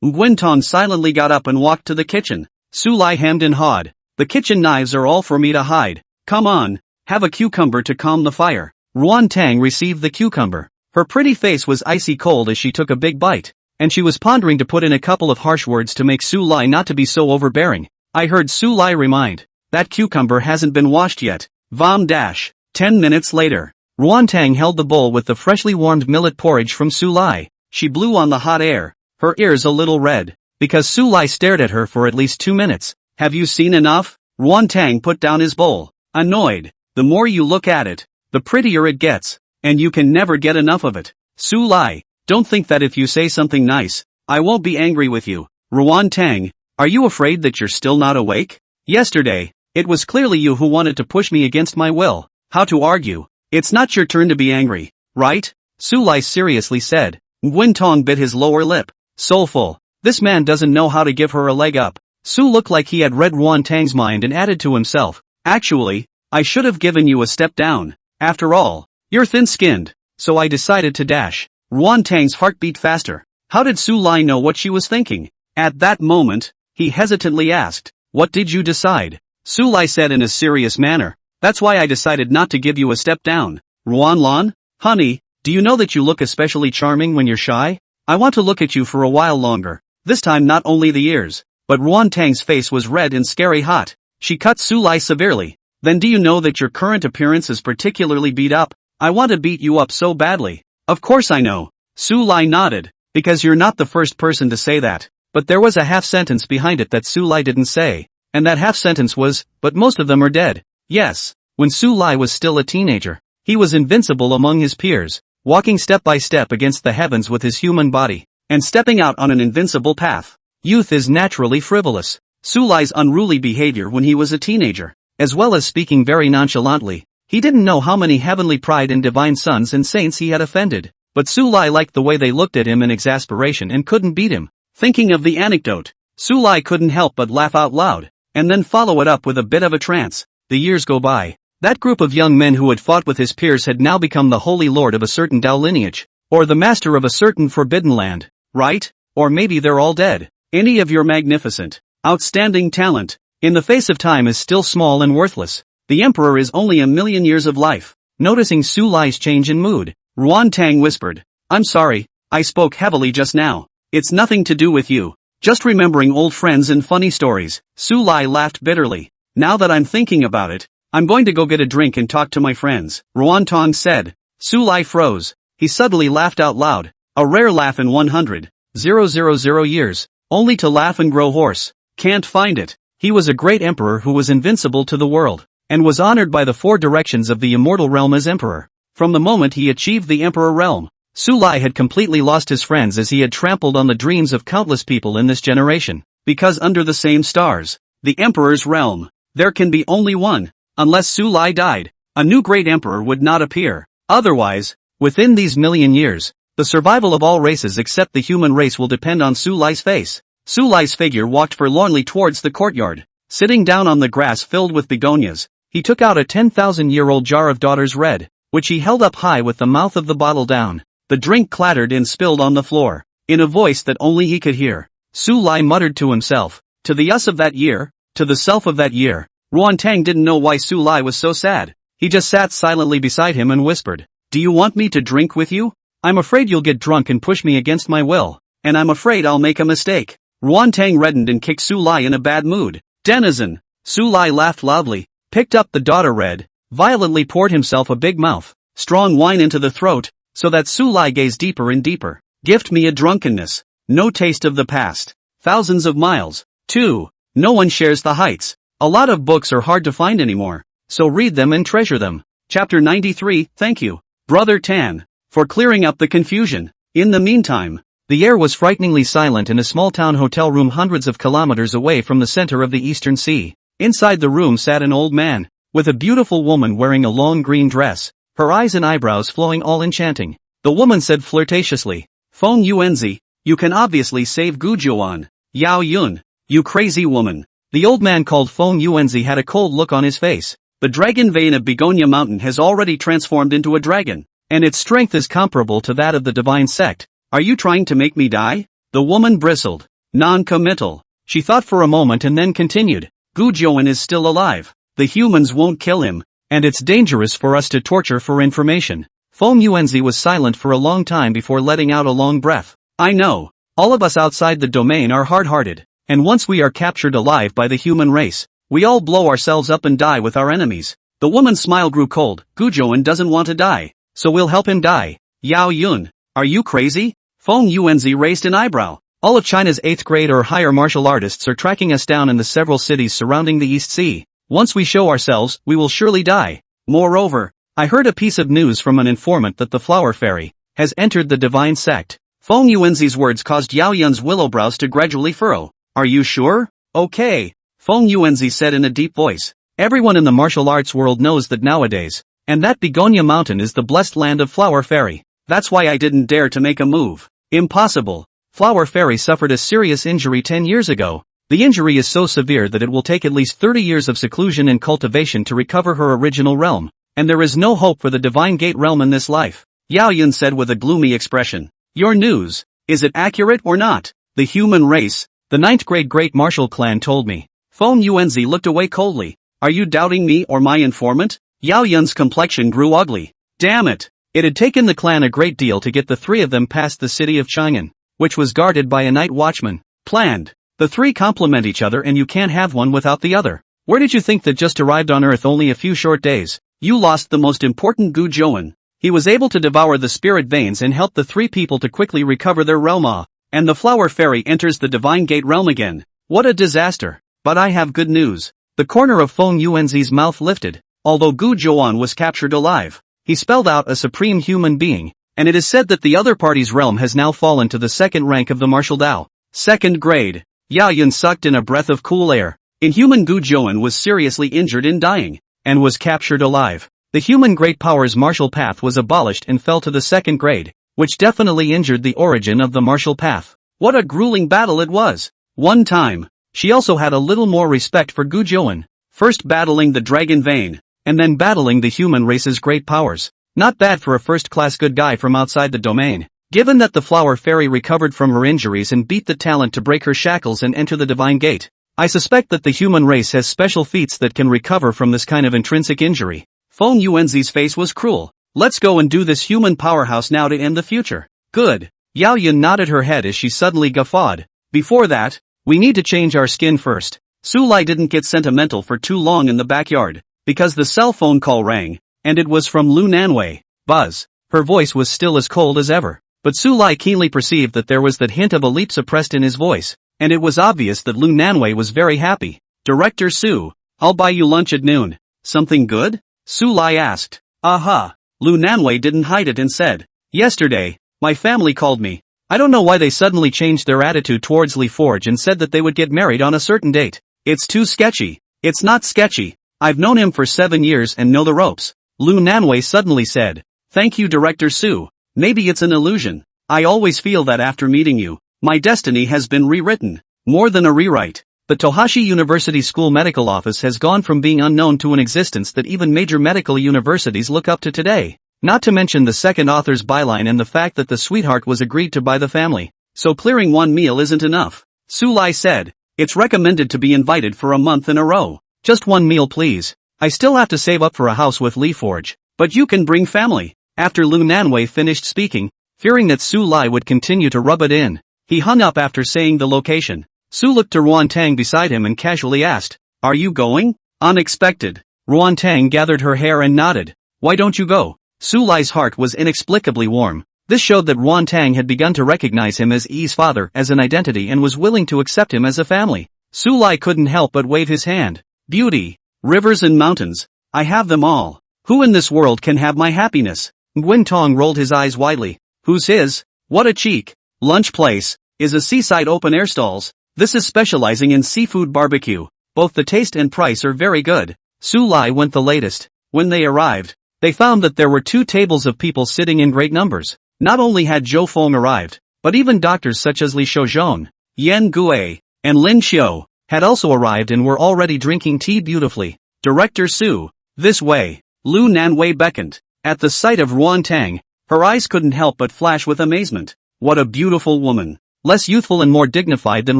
Nguyen Tong silently got up and walked to the kitchen. Su Lai hemmed and hawed. The kitchen knives are all for me to hide. Come on, have a cucumber to calm the fire. Ruan Tang received the cucumber. Her pretty face was icy cold as she took a big bite, and she was pondering to put in a couple of harsh words to make Su Lai not to be so overbearing. I heard Su Lai remind. That cucumber hasn't been washed yet. 10 minutes later. Ruan Tang held the bowl with the freshly warmed millet porridge from Su Lai. She blew on the hot air, her ears a little red, because Su Lai stared at her for at least 2 minutes. Have you seen enough? Ruan Tang put down his bowl, annoyed. The more you look at it, the prettier it gets, and you can never get enough of it. Su Lai, don't think that if you say something nice, I won't be angry with you. Ruan Tang, are you afraid that you're still not awake? Yesterday, it was clearly you who wanted to push me against my will. How to argue? It's not your turn to be angry, right? Su Lai seriously said. Nguyen Tong bit his lower lip. Soulful. This man doesn't know how to give her a leg up. Su looked like he had read Ruan Tang's mind and added to himself. Actually, I should have given you a step down. After all, you're thin-skinned, so I decided to dash. Ruan Tang's heart beat faster. How did Su Lai know what she was thinking? At that moment, he hesitantly asked, What did you decide? Su Lai said in a serious manner. That's why I decided not to give you a step down. Ruan Lan? Honey, do you know that you look especially charming when you're shy? I want to look at you for a while longer. This time not only the ears, but Ruan Tang's face was red and scary hot. She cut Su Lai severely. Then do you know that your current appearance is particularly beat up? I want to beat you up so badly. Of course I know. Su Lai nodded. Because you're not the first person to say that. But there was a half sentence behind it that Su Lai didn't say. And that half sentence was, but most of them are dead. Yes, when Su Lai was still a teenager, he was invincible among his peers, walking step by step against the heavens with his human body, and stepping out on an invincible path. Youth is naturally frivolous. Su Lai's unruly behavior when he was a teenager, as well as speaking very nonchalantly, he didn't know how many heavenly pride and divine sons and saints he had offended, but Su Lai liked the way they looked at him in exasperation and couldn't beat him. Thinking of the anecdote, Su Lai couldn't help but laugh out loud, and then follow it up with a bit of a trance. The years go by. That group of young men who had fought with his peers had now become the holy lord of a certain Dao lineage, or the master of a certain forbidden land, right? Or maybe they're all dead. Any of your magnificent, outstanding talent, in the face of time is still small and worthless. The emperor is only 1,000,000 years of life. Noticing Su Lai's change in mood, Ruan Tang whispered, I'm sorry, I spoke heavily just now. It's nothing to do with you. Just remembering old friends and funny stories. Su Lai laughed bitterly. Now that I'm thinking about it, I'm going to go get a drink and talk to my friends, Ruan Tong said. Su Lai froze. He suddenly laughed out loud. A rare laugh in 100,000 years, only to laugh and grow hoarse. Can't find it. He was a great emperor who was invincible to the world, and was honored by the four directions of the immortal realm as emperor. From the moment he achieved the emperor realm, Su Lai had completely lost his friends as he had trampled on the dreams of countless people in this generation. Because under the same stars, the emperor's realm, there can be only one. Unless Su Lai died, a new great emperor would not appear. Otherwise, within these 1,000,000 years, the survival of all races except the human race will depend on Su Lai's face. Su Lai's figure walked forlornly towards the courtyard. Sitting down on the grass filled with begonias, he took out a 10,000-year-old jar of daughter's red, which he held up high with the mouth of the bottle down. The drink clattered and spilled on the floor. In a voice that only he could hear, Su Lai muttered to himself, to the us of that year, to the self of that year. Ruan Tang didn't know why Su Lai was so sad. He just sat silently beside him and whispered, Do you want me to drink with you? I'm afraid you'll get drunk and push me against my will, and I'm afraid I'll make a mistake. Ruan Tang reddened and kicked Su Lai in a bad mood. Denizen! Su Lai laughed loudly, picked up the daughter red, violently poured himself a big mouth, strong wine into the throat, so that Su Lai gazed deeper and deeper. Gift me a drunkenness, no taste of the past. Thousands of miles. 2. No one shares the heights. A lot of books are hard to find anymore, so read them and treasure them. Chapter 93, Thank you, Brother Tan, for clearing up the confusion. In the meantime, the air was frighteningly silent in a small town hotel room hundreds of kilometers away from the center of the Eastern Sea. Inside the room sat an old man, with a beautiful woman wearing a long green dress, her eyes and eyebrows flowing all enchanting. The woman said flirtatiously, Feng Yuanzi, you can obviously save Gujuan. Yao Yun, you crazy woman. The old man called Feng Yuanzi had a cold look on his face. The dragon vein of Begonia Mountain has already transformed into a dragon, and its strength is comparable to that of the divine sect. Are you trying to make me die? The woman bristled. Non-committal. She thought for a moment and then continued. Gujuan is still alive. The humans won't kill him, and it's dangerous for us to torture for information. Feng Yuanzi was silent for a long time before letting out a long breath. I know. All of us outside the domain are hard-hearted, and once we are captured alive by the human race, we all blow ourselves up and die with our enemies. The woman's smile grew cold. Gujuan doesn't want to die, so we'll help him die. Yao Yun, are you crazy? Feng Yuanzi raised an eyebrow. All of China's 8th grade or higher martial artists are tracking us down in the several cities surrounding the East Sea. Once we show ourselves, we will surely die. Moreover, I heard a piece of news from an informant that the Flower Fairy has entered the divine sect. Feng Yuanzi's words caused Yao Yun's willow brows to gradually furrow. Are you sure? Okay. Feng Yuanzi said in a deep voice. Everyone in the martial arts world knows that nowadays, and that Begonia Mountain is the blessed land of Flower Fairy. That's why I didn't dare to make a move. Impossible. Flower Fairy suffered a serious injury 10 years ago. The injury is so severe that it will take at least 30 years of seclusion and cultivation to recover her original realm, and there is no hope for the Divine Gate realm in this life. Yao Yun said with a gloomy expression. Your news, is it accurate or not? The human race, the 9th grade great martial clan told me. Feng Yuanzi looked away coldly. Are you doubting me or my informant? Yao Yun's complexion grew ugly. Damn it. It had taken the clan a great deal to get the three of them past the city of Chang'an, which was guarded by a night watchman. Planned. The three complement each other and you can't have one without the other. Where did you think that just arrived on Earth only a few short days? You lost the most important Gujuan. He was able to devour the spirit veins and help the three people to quickly recover their realm, and the Flower Fairy enters the Divine Gate realm again. What a disaster. But I have good news. The corner of Feng Yuanzi's mouth lifted. Although Gujuan was captured alive, he spelled out a supreme human being, and it is said that the other party's realm has now fallen to the 2nd rank of the martial Dao. 2nd grade. Yao Yun sucked in a breath of cool air. Inhuman Gujuan was seriously injured and dying, and was captured alive. The human great power's martial path was abolished and fell to the 2nd grade, which definitely injured the origin of the martial path. What a grueling battle it was. One time, she also had a little more respect for Gujuan. First battling the dragon vein, and then battling the human race's great powers. Not bad for a first-class good guy from outside the domain. Given that the flower fairy recovered from her injuries and beat the talent to break her shackles and enter the divine gate, I suspect that the human race has special feats that can recover from this kind of intrinsic injury. Feng Yuanzi's face was cruel. Let's go and do this human powerhouse now to end the future. Good. Yao Yun nodded her head as she suddenly guffawed. Before that, we need to change our skin first. Su Lai didn't get sentimental for too long in the backyard, because the cell phone call rang, and it was from Lu Nanwei. Buzz. Her voice was still as cold as ever, but Su Lai keenly perceived that there was that hint of a leap suppressed in his voice, and it was obvious that Lu Nanwei was very happy. Director Su, I'll buy you lunch at noon. Something good? Su Lai asked. Aha. Lu Nanwei didn't hide it and said, yesterday, my family called me. I don't know why they suddenly changed their attitude towards Li Forge and said that they would get married on a certain date. It's too sketchy. It's not sketchy. I've known him for 7 years and know the ropes. Lu Nanwei suddenly said. Thank you, Director Su. Maybe it's an illusion. I always feel that after meeting you, my destiny has been rewritten. More than a rewrite. The Tohashi University School Medical Office has gone from being unknown to an existence that even major medical universities look up to today. Not to mention the second author's byline and the fact that the sweetheart was agreed to by the family. So clearing one meal isn't enough. Su Lai said. It's recommended to be invited for a month in a row. Just one meal please. I still have to save up for a house with Li Forge. But you can bring family. After Lu Nanwei finished speaking, fearing that Su Lai would continue to rub it in, he hung up after saying the location. Su looked to Ruan Tang beside him and casually asked, are you going? Unexpected. Ruan Tang gathered her hair and nodded. Why don't you go? Su Lai's heart was inexplicably warm. This showed that Ruan Tang had begun to recognize him as Yi's father as an identity and was willing to accept him as a family. Su Lai couldn't help but wave his hand. Beauty, rivers and mountains, I have them all. Who in this world can have my happiness? Nguyen Tong rolled his eyes widely. Who's his? What a cheek. Lunch place, is a seaside open-air stalls. This is specializing in seafood barbecue. Both the taste and price are very good. Su Lai went the latest. When they arrived, they found that there were 2 tables of people sitting in great numbers. Not only had Zhou Feng arrived, but even doctors such as Li Shouzhong, Yan Gui, and Lin Xiu had also arrived and were already drinking tea beautifully. Director Su, this way. Lu Nanwei beckoned. At the sight of Ruan Tang, her eyes couldn't help but flash with amazement. What a beautiful woman. Less youthful and more dignified than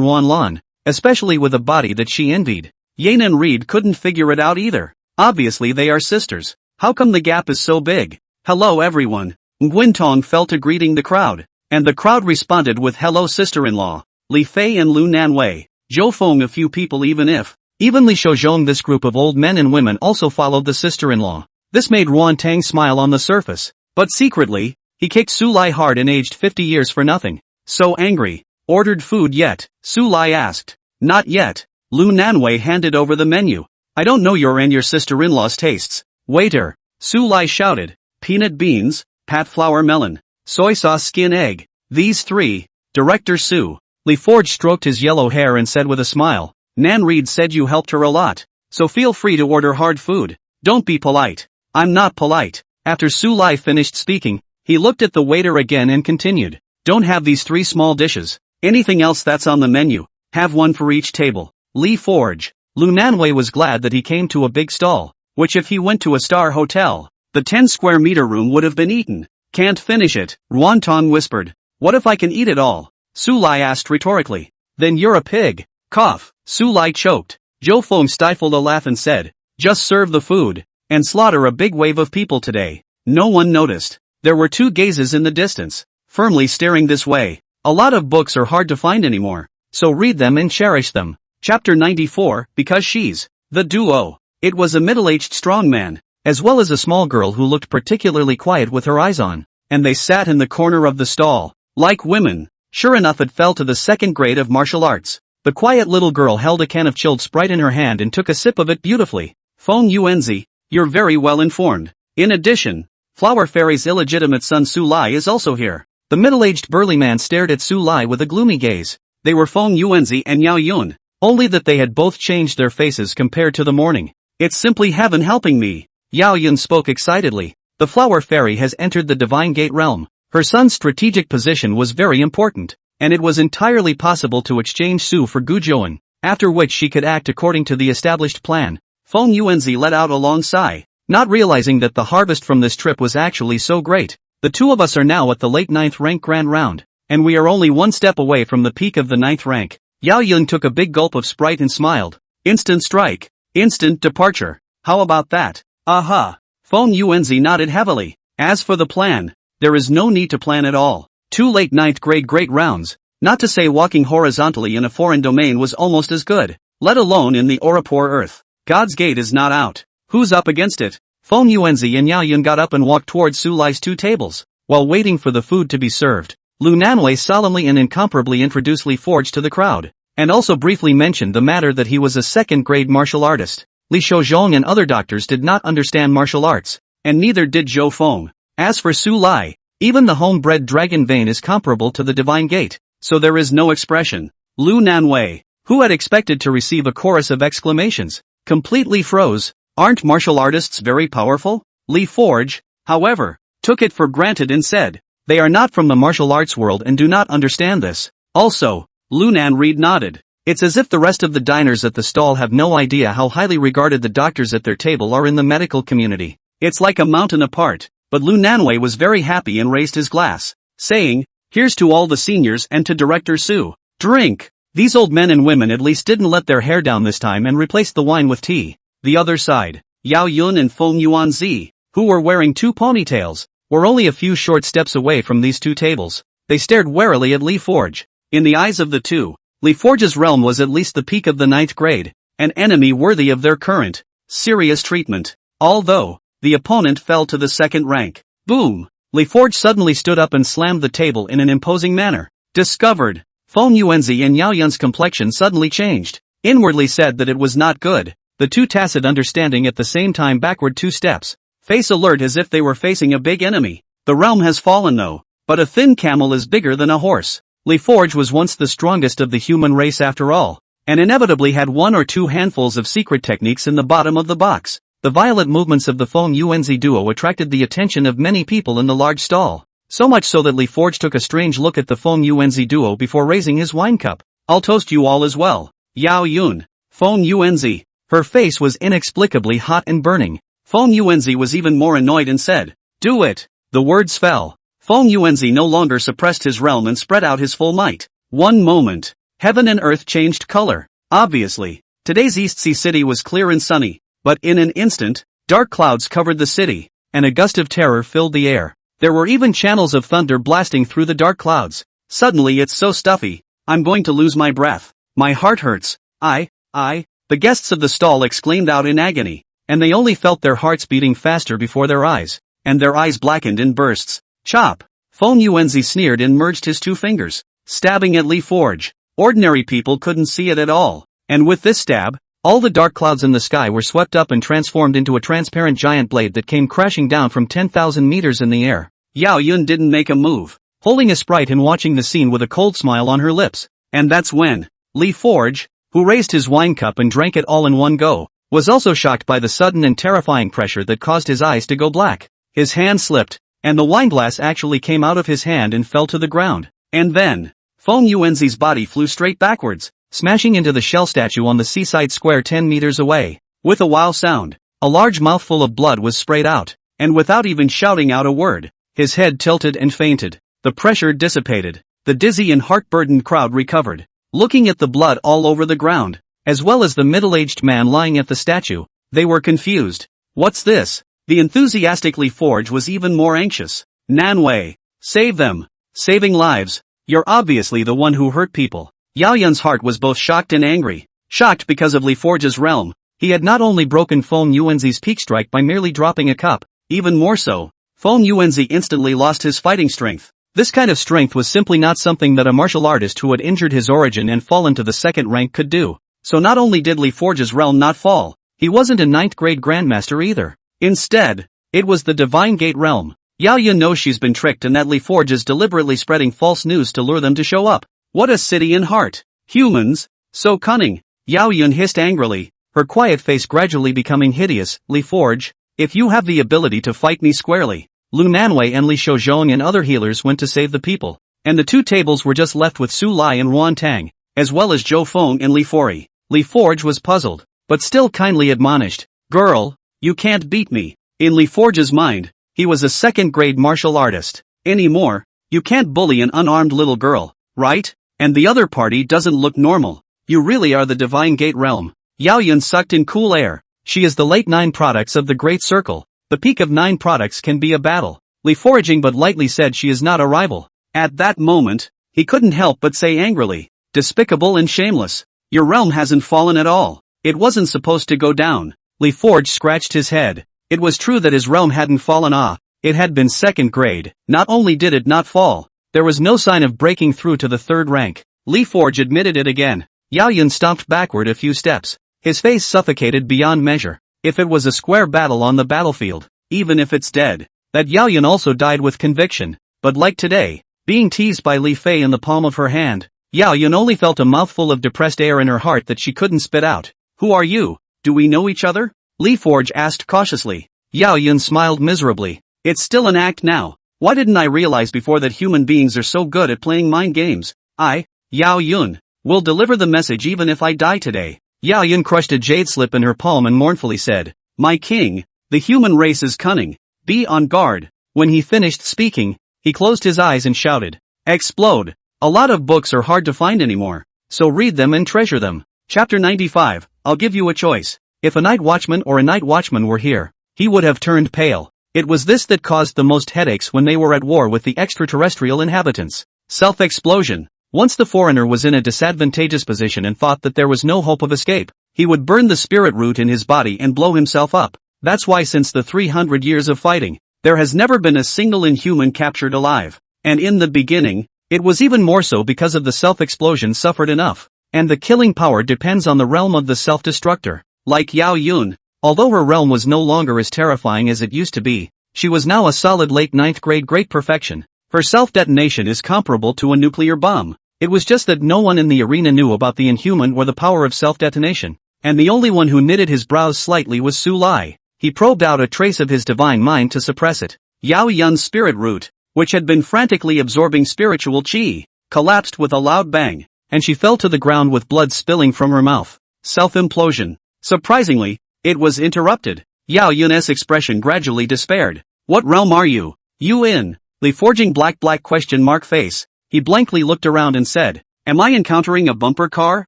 Ruan Lan, especially with a body that she envied. Yan and Reed couldn't figure it out either. Obviously they are sisters. How come the gap is so big? Hello everyone. Nguyen Tong fell to greeting the crowd, and the crowd responded with hello sister-in-law. Li Fei and Lu Nanwei, Zhou Feng a few people even Li Shouzhong. This group of old men and women also followed the sister-in-law. This made Ruan Tang smile on the surface, but secretly, he kicked Su Lai hard and aged 50 years for nothing. So angry. Ordered food yet? Su Lai asked. Not yet. Lu Nanwei handed over the menu. I don't know your and your sister-in-law's tastes. Waiter. Su Lai shouted. Peanut beans, pat flour melon, soy sauce skin egg. These 3. Director Su. Li Forge stroked his yellow hair and said with a smile. Nan Reed said you helped her a lot, so feel free to order hard food. Don't be polite. I'm not polite. After Su Lai finished speaking, he looked at the waiter again and continued. Don't have these 3 small dishes. Anything else that's on the menu, have one for each table. Li Forge. Lu Nanwei was glad that he came to a big stall, which if he went to a star hotel, the 10 square meter room would have been eaten. Can't finish it, Ruan Tong whispered. What if I can eat it all? Su Lai asked rhetorically. Then you're a pig. Cough. Su Lai choked. Zhou Feng stifled a laugh and said, just serve the food, and slaughter a big wave of people today. No one noticed. There were 2 gazes in the distance, firmly staring this way. A lot of books are hard to find anymore, so read them and cherish them. Chapter 94, Because She's the Duo. It was a middle-aged strong man, as well as a small girl who looked particularly quiet with her eyes on, and they sat in the corner of the stall. Like women, sure enough it fell to the 2nd grade of martial arts. The quiet little girl held a can of chilled Sprite in her hand and took a sip of it beautifully. Feng Yuanzi, you're very well informed. In addition, Flower Fairy's illegitimate son Su Lai is also here. The middle-aged burly man stared at Su Lai with a gloomy gaze. They were Feng Yuanzi and Yao Yun, only that they had both changed their faces compared to the morning. It's simply heaven helping me. Yao Yun spoke excitedly. The Flower Fairy has entered the Divine Gate realm. Her son's strategic position was very important, and it was entirely possible to exchange Su for Guzhouan, after which she could act according to the established plan. Feng Yuanzi let out a long sigh. not realizing that the harvest from this trip was actually so great. The two of us are now at the late 9th rank grand round, and we are only one step away from the peak of the 9th rank. Yao Yun took a big gulp of Sprite and smiled. Instant strike. Instant departure. How about that? Aha. Feng Yuanzi nodded heavily. As for the plan, there is no need to plan at all. 2 late 9th grade great rounds, not to say walking horizontally in a foreign domain was almost as good, let alone in the Orapor earth. God's gate is not out. Who's up against it? Feng Yuanzi and Yao Yun got up and walked towards Su Lai's 2 tables. While waiting for the food to be served, Lu Nanwei solemnly and incomparably introduced Li Forge to the crowd, and also briefly mentioned the matter that he was a 2nd grade martial artist. Li Shouzhong and other doctors did not understand martial arts, and neither did Zhou Feng. As for Su Lai, even the homebred dragon vein is comparable to the divine gate, so there is no expression. Lu Nanwei, who had expected to receive a chorus of exclamations, completely froze. Aren't martial artists very powerful? Li Forge, however, took it for granted and said, they are not from the martial arts world and do not understand this. Also, Lu Nanreed nodded. It's as if the rest of the diners at the stall have no idea how highly regarded the doctors at their table are in the medical community. It's like a mountain apart, but Lu Nanwei was very happy and raised his glass, saying, here's to all the seniors and to Director Su. Drink! These old men and women at least didn't let their hair down this time and replaced the wine with tea. The other side, Yao Yun and Feng Yuanzi, who were wearing 2 ponytails, were only a few short steps away from these 2 tables. They stared warily at Li Forge. In the eyes of the two, Li Forge's realm was at least the peak of the 9th grade, an enemy worthy of their current, serious treatment. Although, the opponent fell to the 2nd rank. Boom! Li Forge suddenly stood up and slammed the table in an imposing manner. Discovered. Feng Yuanzi and Yao Yun's complexion suddenly changed. Inwardly said that it was not good. The two tacit understanding at the same time backward 2 steps. Face alert as if they were facing a big enemy. The realm has fallen though, but a thin camel is bigger than a horse. Li Forge was once the strongest of the human race after all, and inevitably had 1 or 2 handfuls of secret techniques in the bottom of the box. The violent movements of the Feng Yuanzi duo attracted the attention of many people in the large stall. So much so that Li Forge took a strange look at the Feng Yuanzi duo before raising his wine cup. I'll toast you all as well. Yao Yun. Feng Yuanzi. Her face was inexplicably hot and burning. Feng Yuanzi was even more annoyed and said, do it. The words fell. Feng Yuanzi no longer suppressed his realm and spread out his full might. One moment. Heaven and earth changed color. Obviously, today's East Sea City was clear and sunny, but in an instant, dark clouds covered the city, and a gust of terror filled the air. There were even channels of thunder blasting through the dark clouds. Suddenly it's so stuffy, I'm going to lose my breath. My heart hurts. The guests of the stall exclaimed out in agony, and they only felt their hearts beating faster before their eyes, and their eyes blackened in bursts. Chop! Feng Yuanzi sneered and merged his 2 fingers, stabbing at Li Forge. Ordinary people couldn't see it at all, and with this stab, all the dark clouds in the sky were swept up and transformed into a transparent giant blade that came crashing down from 10,000 meters in the air. Yao Yun didn't make a move, holding a Sprite and watching the scene with a cold smile on her lips, and that's when Li Forge, who raised his wine cup and drank it all in one go, was also shocked by the sudden and terrifying pressure that caused his eyes to go black. His hand slipped, and the wineglass actually came out of his hand and fell to the ground. And then, Feng Yuanzi's body flew straight backwards, smashing into the shell statue on the seaside square 10 meters away. With a wow sound, a large mouthful of blood was sprayed out, and without even shouting out a word, his head tilted and fainted. The pressure dissipated. The dizzy and heart-burdened crowd recovered, looking at the blood all over the ground, as well as the middle-aged man lying at the statue. They were confused. What's this? The enthusiastic Li Forge was even more anxious. Nanwei, save them. Saving lives. You're obviously the one who hurt people. Yao Yun's heart was both shocked and angry. Shocked because of Li Forge's realm. He had not only broken Feng Yuanzi's peak strike by merely dropping a cup, even more so, Feng Yuanzi instantly lost his fighting strength. This kind of strength was simply not something that a martial artist who had injured his origin and fallen to the 2nd rank could do. So not only did Li Forge's realm not fall, he wasn't a 9th grade grandmaster either. Instead, it was the Divine Gate realm. Yao Yun knows she's been tricked and that Li Forge is deliberately spreading false news to lure them to show up. What a city in heart. Humans, so cunning. Yao Yun hissed angrily, her quiet face gradually becoming hideous. Li Forge, if you have the ability to fight me squarely. Lu Nanwei and Li Shouzhong and other healers went to save the people, and the 2 tables were just left with Su Lai and Ruan Tang, as well as Zhou Feng and Li Fori. Li Forge was puzzled, but still kindly admonished, girl, you can't beat me. In Li Forge's mind, he was a second-grade martial artist. Anymore, you can't bully an unarmed little girl, right? And the other party doesn't look normal. You really are the divine gate realm. Yao Yun sucked in cool air. She is the late 9 products of the Great Circle. The peak of 9 products can be a battle. Li Forging but lightly said she is not a rival. At that moment, he couldn't help but say angrily, despicable and shameless. Your realm hasn't fallen at all. It wasn't supposed to go down. Li Forge scratched his head. It was true that his realm hadn't fallen off. It had been second grade. Not only did it not fall, there was no sign of breaking through to the 3rd rank. Li Forge admitted it again. Yao Yun stomped backward a few steps. His face suffocated beyond measure. If it was a square battle on the battlefield, even if it's dead, that Yao Yun also died with conviction. But like today, being teased by Li Fei in the palm of her hand, Yao Yun only felt a mouthful of depressed air in her heart that she couldn't spit out. Who are you? Do we know each other? Li Forge asked cautiously. Yao Yun smiled miserably. It's still an act now. Why didn't I realize before that human beings are so good at playing mind games? I, Yao Yun, will deliver the message even if I die today. Yao Yun crushed a jade slip in her palm and mournfully said, My king, the human race is cunning. Be on guard. When he finished speaking, he closed his eyes and shouted, Explode. A lot of books are hard to find anymore, so read them and treasure them. Chapter 95, I'll give you a choice. If a night watchman or a night watchman were here, he would have turned pale. It was this that caused the most headaches when they were at war with the extraterrestrial inhabitants. Self-explosion. Once the foreigner was in a disadvantageous position and thought that there was no hope of escape, he would burn the spirit root in his body and blow himself up. That's why since the 300 years of fighting, there has never been a single inhuman captured alive. And in the beginning, it was even more so because of the self-explosion suffered enough. And the killing power depends on the realm of the self-destructor. Like Yao Yun, although her realm was no longer as terrifying as it used to be, she was now a solid late 9th grade great perfection. Her self-detonation is comparable to a nuclear bomb. It was just that no one in the arena knew about the inhuman or the power of self-detonation. And the only one who knitted his brows slightly was Su Lai. He probed out a trace of his divine mind to suppress it. Yao Yun's spirit root, which had been frantically absorbing spiritual chi, collapsed with a loud bang, and she fell to the ground with blood spilling from her mouth. Self-implosion. Surprisingly, it was interrupted. Yao Yun's expression gradually despaired. What realm are you? You in? Li Forging black question mark face. He blankly looked around and said, Am I encountering a bumper car?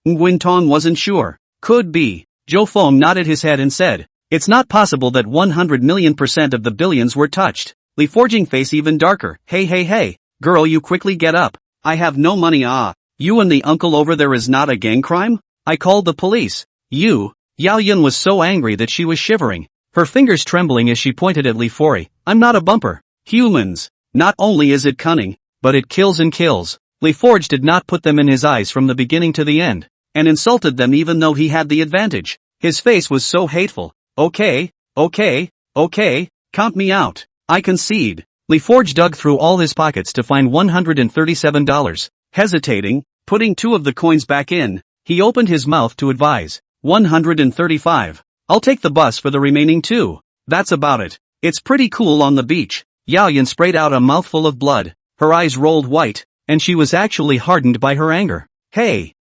Nguyen Tong wasn't sure. Could be. Zhou Feng nodded his head and said, It's not possible that 100 million% of the billions were touched. Li Forging face even darker. Hey, girl, you quickly get up. I have no money. You and the uncle over there is not a gang crime? I called the police. You. Yao Yun was so angry that she was shivering, her fingers trembling as she pointed at Li Fori. I'm not a bumper. Humans. Not only is it cunning, but it kills and kills. Li Forge did not put them in his eyes from the beginning to the end, and insulted them even though he had the advantage. His face was so hateful. Okay, count me out. I concede. Li Forge dug through all his pockets to find $137. Hesitating, putting 2 of the coins back in, he opened his mouth to advise. 135. I'll take the bus for the remaining 2. That's about it. It's pretty cool on the beach. Yao Yun sprayed out a mouthful of blood. Her eyes rolled white, and she was actually hardened by her anger. Hey,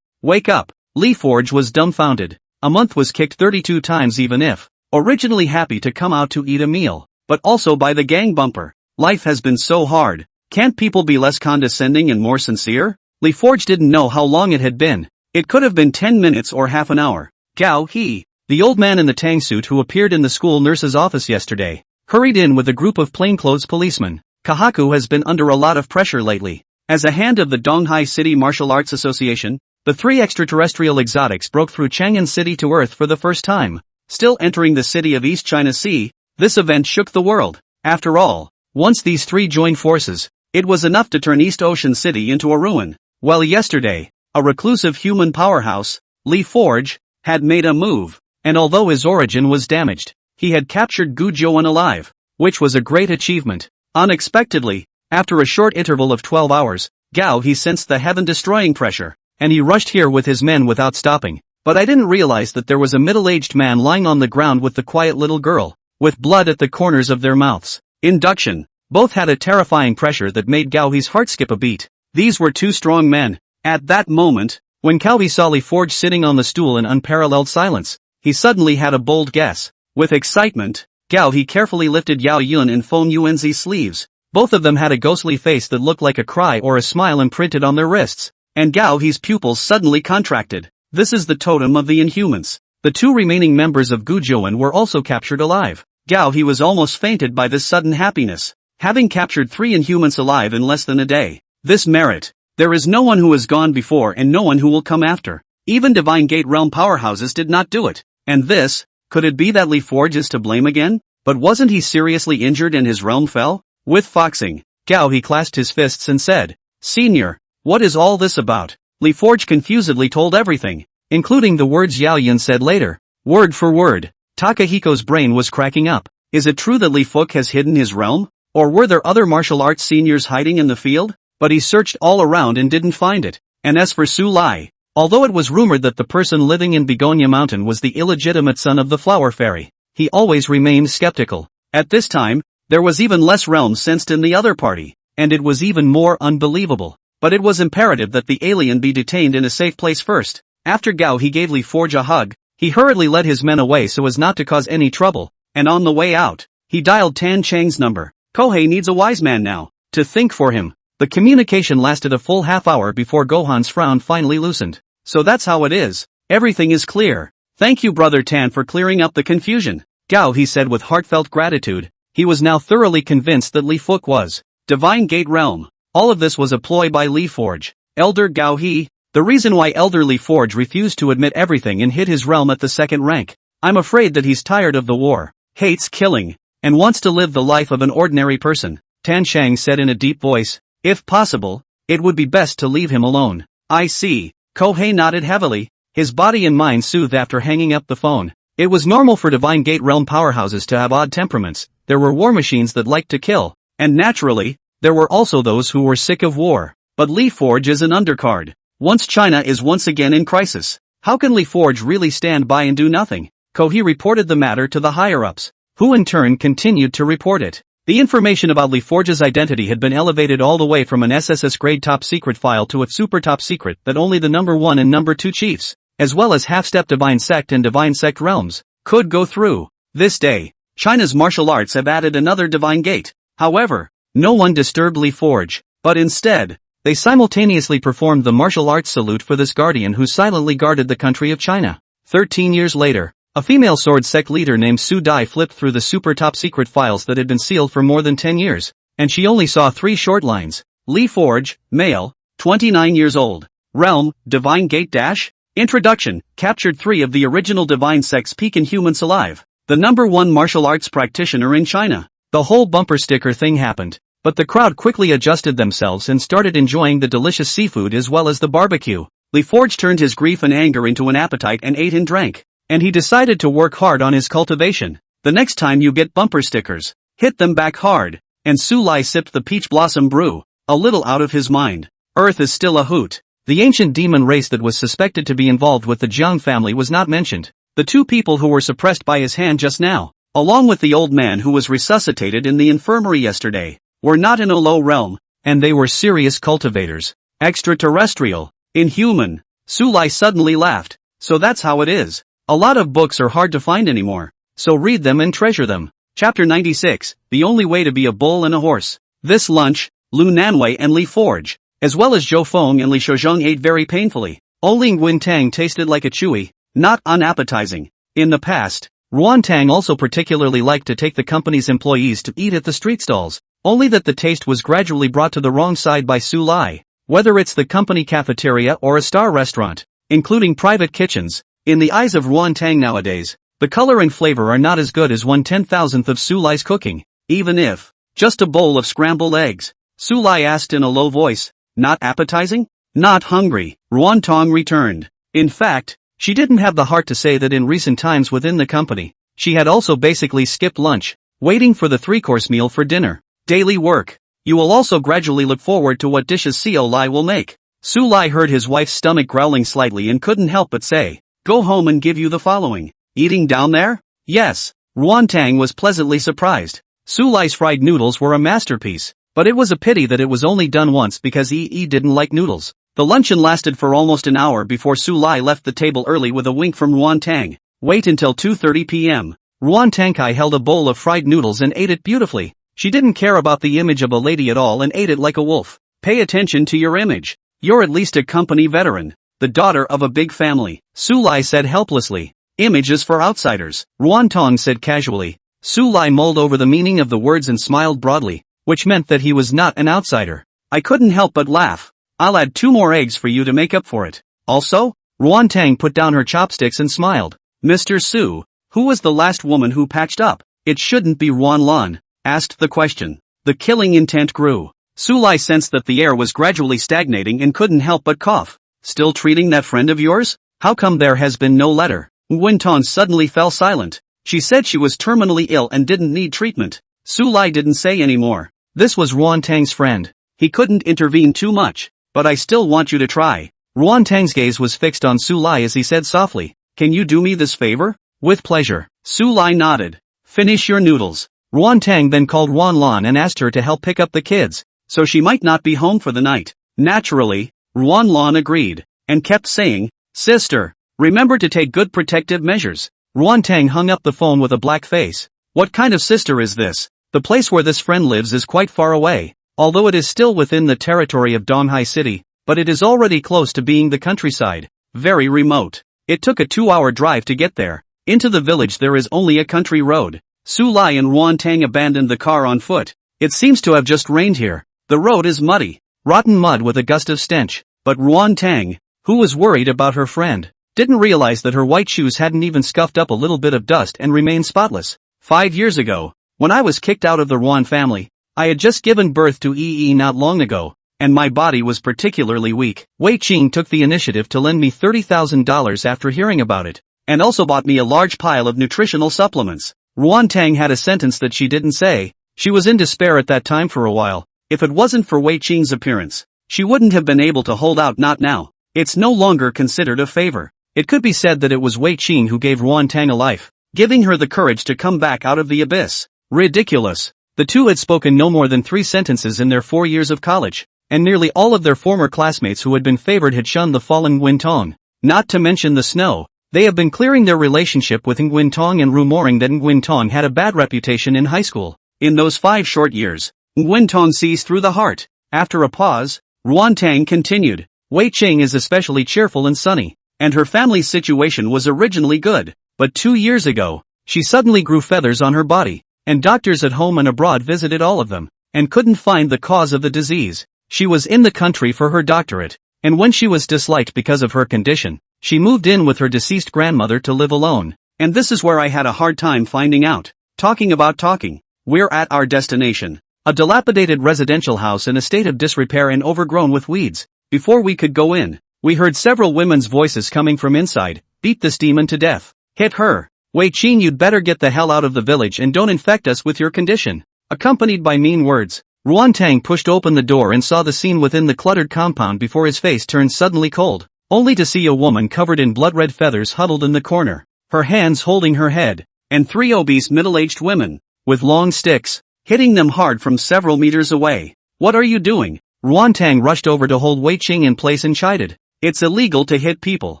wake up. Li Forge was dumbfounded. A month was kicked 32 times even if, originally happy to come out to eat a meal, but also by the gang bumper. Life has been so hard. Can't people be less condescending and more sincere? Li Forge didn't know how long it had been. It could have been 10 minutes or half an hour. Gao He, the old man in the tang suit who appeared in the school nurse's office yesterday, hurried in with a group of plainclothes policemen. Kahaku has been under a lot of pressure lately. As a hand of the Donghai City Martial Arts Association, the 3 extraterrestrial exotics broke through Chang'an City to Earth for the first time. Still entering the city of East China Sea, this event shook the world. After all, once these 3 joined forces, it was enough to turn East Ocean City into a ruin. Well, yesterday, a reclusive human powerhouse, Li Forge, had made a move, and although his origin was damaged, he had captured Gu Zhouan alive, which was a great achievement. Unexpectedly, after a short interval of 12 hours, Gao He sensed the heaven-destroying pressure, and he rushed here with his men without stopping. But I didn't realize that there was a middle-aged man lying on the ground with the quiet little girl, with blood at the corners of their mouths. Induction. Both had a terrifying pressure that made Gao He's heart skip a beat. These were 2 strong men. At that moment, when Gao He saw Li Forge sitting on the stool in unparalleled silence, he suddenly had a bold guess. With excitement, Gao He carefully lifted Yao Yun and Feng Yuanzi's sleeves. Both of them had a ghostly face that looked like a cry or a smile imprinted on their wrists, and Gao He's pupils suddenly contracted. This is the totem of the Inhumans. The two remaining members of Gujuan were also captured alive. Gao He was almost fainted by this sudden happiness, having captured 3 Inhumans alive in less than a day. This merit. There is no one who has gone before and no one who will come after. Even Divine Gate realm powerhouses did not do it. And this, could it be that LeForge is to blame again? But wasn't he seriously injured and his realm fell? With foxing, Gao He clasped his fists and said, "Senior, what is all this about?" LeForge confusedly told everything, including the words Yao Yun said later. Word for word, Takahiko's brain was cracking up. Is it true that LeForge has hidden his realm? Or were there other martial arts seniors hiding in the field? But he searched all around and didn't find it. And as for Su Lai, although it was rumored that the person living in Begonia Mountain was the illegitimate son of the Flower Fairy, he always remained skeptical. At this time, there was even less realms sensed in the other party, and it was even more unbelievable. But it was imperative that the alien be detained in a safe place first. After Gao He gave LeForge a hug, he hurriedly led his men away so as not to cause any trouble, and on the way out, he dialed Tan Chang's number. Kohei needs a wise man now, to think for him. The communication lasted a full half hour before Gohan's frown finally loosened. So that's how it is. Everything is clear. Thank you Brother Tan for clearing up the confusion. Gao He said with heartfelt gratitude. He was now thoroughly convinced that LeForge was Divine Gate Realm. All of this was a ploy by LeForge. Elder Gao He, the reason why Elder LeForge refused to admit everything and hid his realm at the 2nd rank. I'm afraid that he's tired of the war, hates killing, and wants to live the life of an ordinary person. Tan Chang said in a deep voice. If possible, it would be best to leave him alone. I see. Kohei nodded heavily, his body and mind soothed after hanging up the phone. It was normal for Divine Gate realm powerhouses to have odd temperaments. There were war machines that liked to kill, and naturally, there were also those who were sick of war. But LeForge is an undercard. Once China is once again in crisis, how can LeForge really stand by and do nothing? Kohei reported the matter to the higher-ups, who in turn continued to report it. The information about LeForge's identity had been elevated all the way from an SSS grade top secret file to a super top secret that only the number 1 and number 2 chiefs, as well as half-step Divine Sect and Divine Sect realms, could go through. This day, China's martial arts have added another Divine Gate. However, no one disturbed LeForge, but instead, they simultaneously performed the martial arts salute for this guardian who silently guarded the country of China. 13 years later, a female sword sect leader named Su Dai flipped through the super top secret files that had been sealed for more than 10 years, and she only saw 3 short lines. LeForge, male, 29 years old. Realm, Divine Gate Dash. Introduction, captured 3 of the original Divine Sect's peak Inhumans alive. The number 1 martial arts practitioner in China. The whole bumper sticker thing happened, but the crowd quickly adjusted themselves and started enjoying the delicious seafood as well as the barbecue. LeForge turned his grief and anger into an appetite and ate and drank. And he decided to work hard on his cultivation. The next time you get bumper stickers, hit them back hard. And Su Lai sipped the peach blossom brew, a little out of his mind. Earth is still a hoot. The ancient demon race that was suspected to be involved with the Jiang family was not mentioned. The 2 people who were suppressed by his hand just now, along with the old man who was resuscitated in the infirmary yesterday, were not in a low realm, and they were serious cultivators. Extraterrestrial, inhuman. Su Lai suddenly laughed. So that's how it is. A lot of books are hard to find anymore, so read them and treasure them. Chapter 96, The Only Way to Be a Bull and a Horse. This lunch, Lu Nanwei and LeForge, as well as Zhou Feng and Li Shouzhong ate very painfully. Oling Guintang tasted like a chewy, not unappetizing. In the past, Ruan Tang also particularly liked to take the company's employees to eat at the street stalls, only that the taste was gradually brought to the wrong side by Su Lai. Whether it's the company cafeteria or a star restaurant, including private kitchens, in the eyes of Ruan Tang nowadays, the color and flavor are not as good as 1/10,000th of Su Lai's cooking, even if, just a bowl of scrambled eggs. Su Lai asked in a low voice, not appetizing? Not hungry, Ruan Tong returned. In fact, she didn't have the heart to say that in recent times within the company, she had also basically skipped lunch, waiting for the 3-course meal for dinner. Daily work. You will also gradually look forward to what dishes Seo Lai will make. Su Lai heard his wife's stomach growling slightly and couldn't help but say, go home and give you the following. Eating down there? Yes. Ruan Tang was pleasantly surprised. Su Lai's fried noodles were a masterpiece, but it was a pity that it was only done once because Yi didn't like noodles. The luncheon lasted for almost an hour before Su Lai left the table early with a wink from Ruan Tang. Wait until 2:30 p.m. Ruan Tankai held a bowl of fried noodles and ate it beautifully. She didn't care about the image of a lady at all and ate it like a wolf. Pay attention to your image. You're at least a company veteran. The daughter of a big family. Su Lai said helplessly. Image is for outsiders. Ruan Tong said casually. Su Lai mulled over the meaning of the words and smiled broadly, which meant that he was not an outsider. I couldn't help but laugh. I'll add 2 more eggs for you to make up for it. Also? Ruan Tang put down her chopsticks and smiled. Mr. Su, who was the last woman who patched up? It shouldn't be Ruan Lan, asked the question. The killing intent grew. Su Lai sensed that the air was gradually stagnating and couldn't help but cough. Still treating that friend of yours? How come there has been no letter? Nguyen Ton suddenly fell silent. She said she was terminally ill and didn't need treatment. Su Lai didn't say any more. This was Ruan Tang's friend. He couldn't intervene too much. But I still want you to try. Ruan Tang's gaze was fixed on Su Lai as he said softly, can you do me this favor? With pleasure. Su Lai nodded. Finish your noodles. Ruan Tang then called Ruan Lan and asked her to help pick up the kids, so she might not be home for the night. Naturally, Ruan Lan agreed, and kept saying, Sister, remember to take good protective measures. Ruan Tang hung up the phone with a black face. What kind of sister is this? The place where this friend lives is quite far away, although it is still within the territory of Donghai City, but it is already close to being the countryside. Very remote. It took a 2-hour drive to get there. Into the village there is only a country road. Su Lai and Ruan Tang abandoned the car on foot. It seems to have just rained here. The road is muddy. Rotten mud with a gust of stench. But Ruan Tang, who was worried about her friend, didn't realize that her white shoes hadn't even scuffed up a little bit of dust and remained spotless. 5 years ago, when I was kicked out of the Ruan family, I had just given birth to Yi not long ago, and my body was particularly weak. Wei Qing took the initiative to lend me $30,000 after hearing about it, and also bought me a large pile of nutritional supplements. Ruan Tang had a sentence that she didn't say. She was in despair at that time for a while. If it wasn't for Wei Qing's appearance, she wouldn't have been able to hold out. Not now. It's no longer considered a favor. It could be said that it was Wei Qing who gave Ruan Tang a life, giving her the courage to come back out of the abyss. Ridiculous. The two had spoken no more than 3 sentences in their 4 years of college, and nearly all of their former classmates who had been favored had shunned the fallen Nguyen Tong. Not to mention the snow. They have been clearing their relationship with Nguyen Tong and rumoring that Nguyen Tong had a bad reputation in high school. In those 5 short years, Nguyen Tong sees through the heart. After a pause, Ruan Tang continued. Wei Qing is especially cheerful and sunny, and her family's situation was originally good. But 2 years ago, she suddenly grew feathers on her body, and doctors at home and abroad visited all of them, and couldn't find the cause of the disease. She was in the country for her doctorate, and when she was disliked because of her condition, she moved in with her deceased grandmother to live alone. And this is where I had a hard time finding out. Talking about talking. We're at our destination. A dilapidated residential house in a state of disrepair and overgrown with weeds. Before we could go in, we heard several women's voices coming from inside. Beat this demon to death. Hit her. Wei Qing, you'd better get the hell out of the village and don't infect us with your condition. Accompanied by mean words, Ruan Tang pushed open the door and saw the scene within the cluttered compound before his face turned suddenly cold, only to see a woman covered in blood-red feathers huddled in the corner, her hands holding her head, and 3 obese middle-aged women, with long sticks, hitting them hard from several meters away. What are you doing? Ruan Tang rushed over to hold Wei Qing in place and chided. It's illegal to hit people.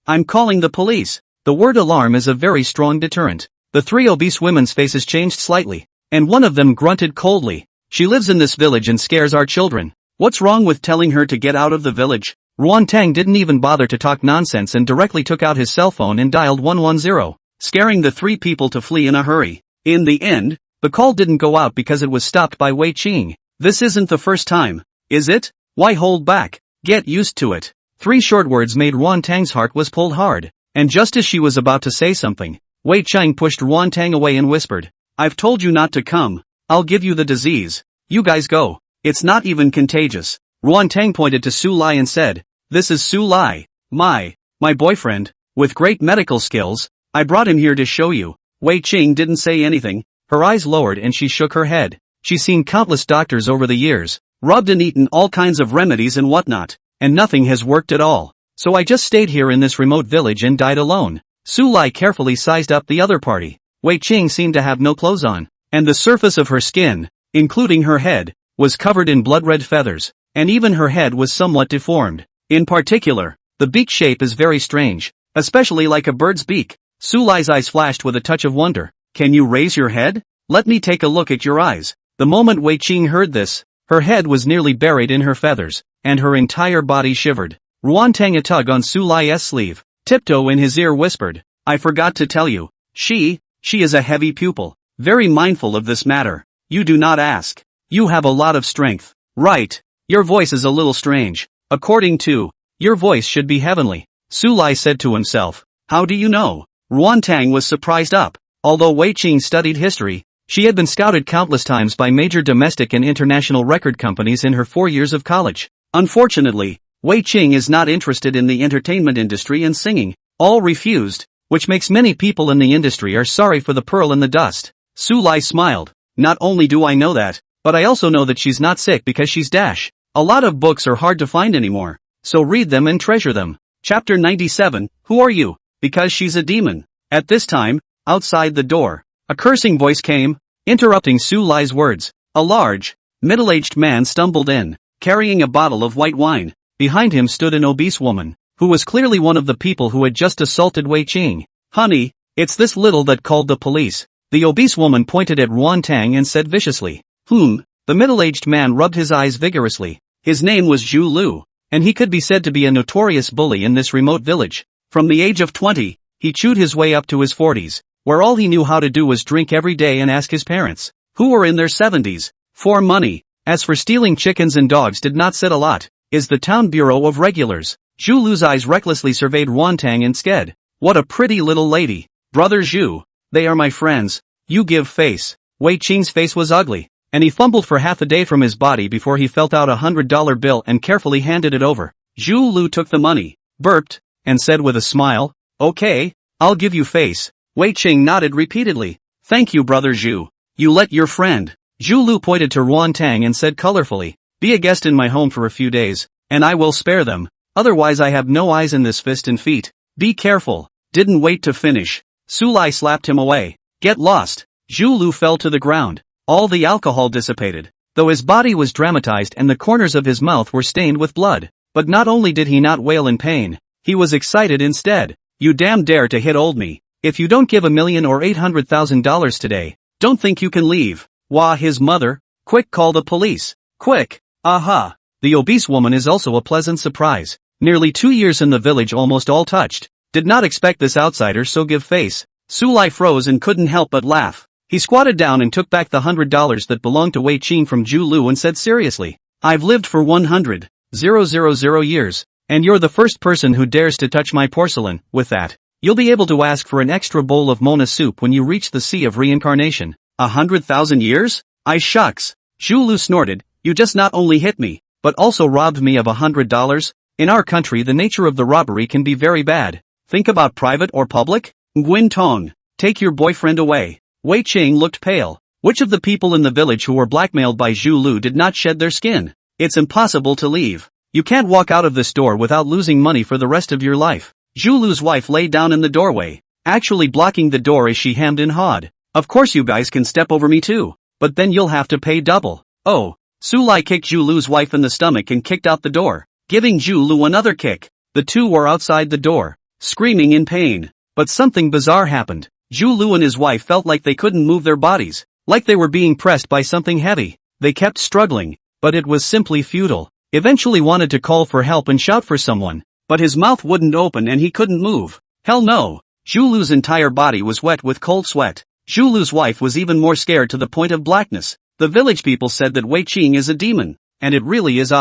I'm calling the police. The word alarm is a very strong deterrent. The 3 obese women's faces changed slightly, and one of them grunted coldly. She lives in this village and scares our children. What's wrong with telling her to get out of the village? Ruan Tang didn't even bother to talk nonsense and directly took out his cell phone and dialed 110, scaring the 3 people to flee in a hurry. In the end, the call didn't go out because it was stopped by Wei Qing. This isn't the first time, is it? Why hold back? Get used to it. 3 short words made Ruan Tang's heart was pulled hard, and just as she was about to say something, Wei Qing pushed Ruan Tang away and whispered, I've told you not to come. I'll give you the disease. You guys go. It's not even contagious. Ruan Tang pointed to Su Lai and said, This is Su Lai, my boyfriend, with great medical skills. I brought him here to show you. Wei Qing didn't say anything. Her eyes lowered and she shook her head. She's seen countless doctors over the years, rubbed and eaten all kinds of remedies and whatnot, and nothing has worked at all. So I just stayed here in this remote village and died alone. Su Lai carefully sized up the other party. Wei Qing seemed to have no clothes on, and the surface of her skin, including her head, was covered in blood-red feathers, and even her head was somewhat deformed. In particular, the beak shape is very strange, especially like a bird's beak. Su Lai's eyes flashed with a touch of wonder. Can you raise your head? Let me take a look at your eyes. The moment Wei Qing heard this, her head was nearly buried in her feathers, and her entire body shivered. Ruantang a tug on Su Lai's sleeve, tiptoe in his ear whispered, I forgot to tell you, she is a heavy pupil, very mindful of this matter. You do not ask. You have a lot of strength. Right. Your voice is a little strange. According to, your voice should be heavenly. Su Lai said to himself. How do you know? Ruantang was surprised up. Although Wei Qing studied history, she had been scouted countless times by major domestic and international record companies in her 4 years of college. Unfortunately, Wei Qing is not interested in the entertainment industry and singing. All refused, which makes many people in the industry are sorry for the pearl in the dust. Su Lai smiled. Not only do I know that, but I also know that she's not sick because she's dash. A lot of books are hard to find anymore, so read them and treasure them. Chapter 97, Who are you? Because she's a demon. At this time, outside the door, a cursing voice came, interrupting Su Lai's words. A large, middle-aged man stumbled in, carrying a bottle of white wine. Behind him stood an obese woman, who was clearly one of the people who had just assaulted Wei Qing. Honey, it's this little that called the police. The obese woman pointed at Ruantang and said viciously. The middle-aged man rubbed his eyes vigorously. His name was Zhu Lu, and he could be said to be a notorious bully in this remote village. From the age of 20, he chewed his way up to his 40s, where all he knew how to do was drink every day and ask his parents, who were in their 70s, for money. As for stealing chickens and dogs did not sit a lot, is the town bureau of regulars. Zhu Lu's eyes recklessly surveyed Ruantang and said, What a pretty little lady. Brother Zhu, they are my friends. You give face. Wei Qing's face was ugly, and he fumbled for half a day from his body before he felt out $100 bill and carefully handed it over. Zhu Lu took the money, burped, and said with a smile, Okay, I'll give you face. Wei Qing nodded repeatedly. Thank you, brother Zhu. You let your friend. Zhu Lu pointed to Ruantang and said colorfully, Be a guest in my home for a few days, and I will spare them. Otherwise I have no eyes in this fist and feet. Be careful. Didn't wait to finish. Su Lai slapped him away. Get lost. Zhu Lu fell to the ground. All the alcohol dissipated, though his body was dramatized and the corners of his mouth were stained with blood. But not only did he not wail in pain, he was excited instead. You damn dare to hit old me. If you don't give $1 million or $800,000 today, don't think you can leave. Wah, his mother. Quick, call the police. Quick. Aha. The obese woman is also a pleasant surprise. Nearly 2 years in the village, almost all touched. Did not expect this outsider, so give face. Su Lai froze and couldn't help but laugh. He squatted down and took back the $100 that belonged to Wei Qing from Zhu Lu and said seriously, I've lived for 100,000 years, and you're the first person who dares to touch my porcelain. With that, you'll be able to ask for an extra bowl of Mona soup when you reach the Sea of Reincarnation. 100,000 years? I shucks. Zhu Lu snorted, you just not only hit me, but also robbed me of $100? In our country the nature of the robbery can be very bad. Think about private or public? Nguyen Tong, take your boyfriend away. Wei Qing looked pale. Which of the people in the village who were blackmailed by Zhu Lu did not shed their skin? It's impossible to leave. You can't walk out of this door without losing money for the rest of your life. Zhu Lu's wife lay down in the doorway, actually blocking the door as she hemmed and hawed. Of course you guys can step over me too, but then you'll have to pay double. Oh. Su Lai kicked Zhu Lu's wife in the stomach and kicked out the door, giving Zhu Lu another kick. The two were outside the door, screaming in pain. But something bizarre happened. Zhu Lu and his wife felt like they couldn't move their bodies, like they were being pressed by something heavy. They kept struggling, but it was simply futile. Eventually wanted to call for help and shout for someone, but his mouth wouldn't open and he couldn't move. Hell no. Zhu Lu's entire body was wet with cold sweat. Zhu Lu's wife was even more scared to the point of blackness. The village people said that Wei Qing is a demon, and it really is.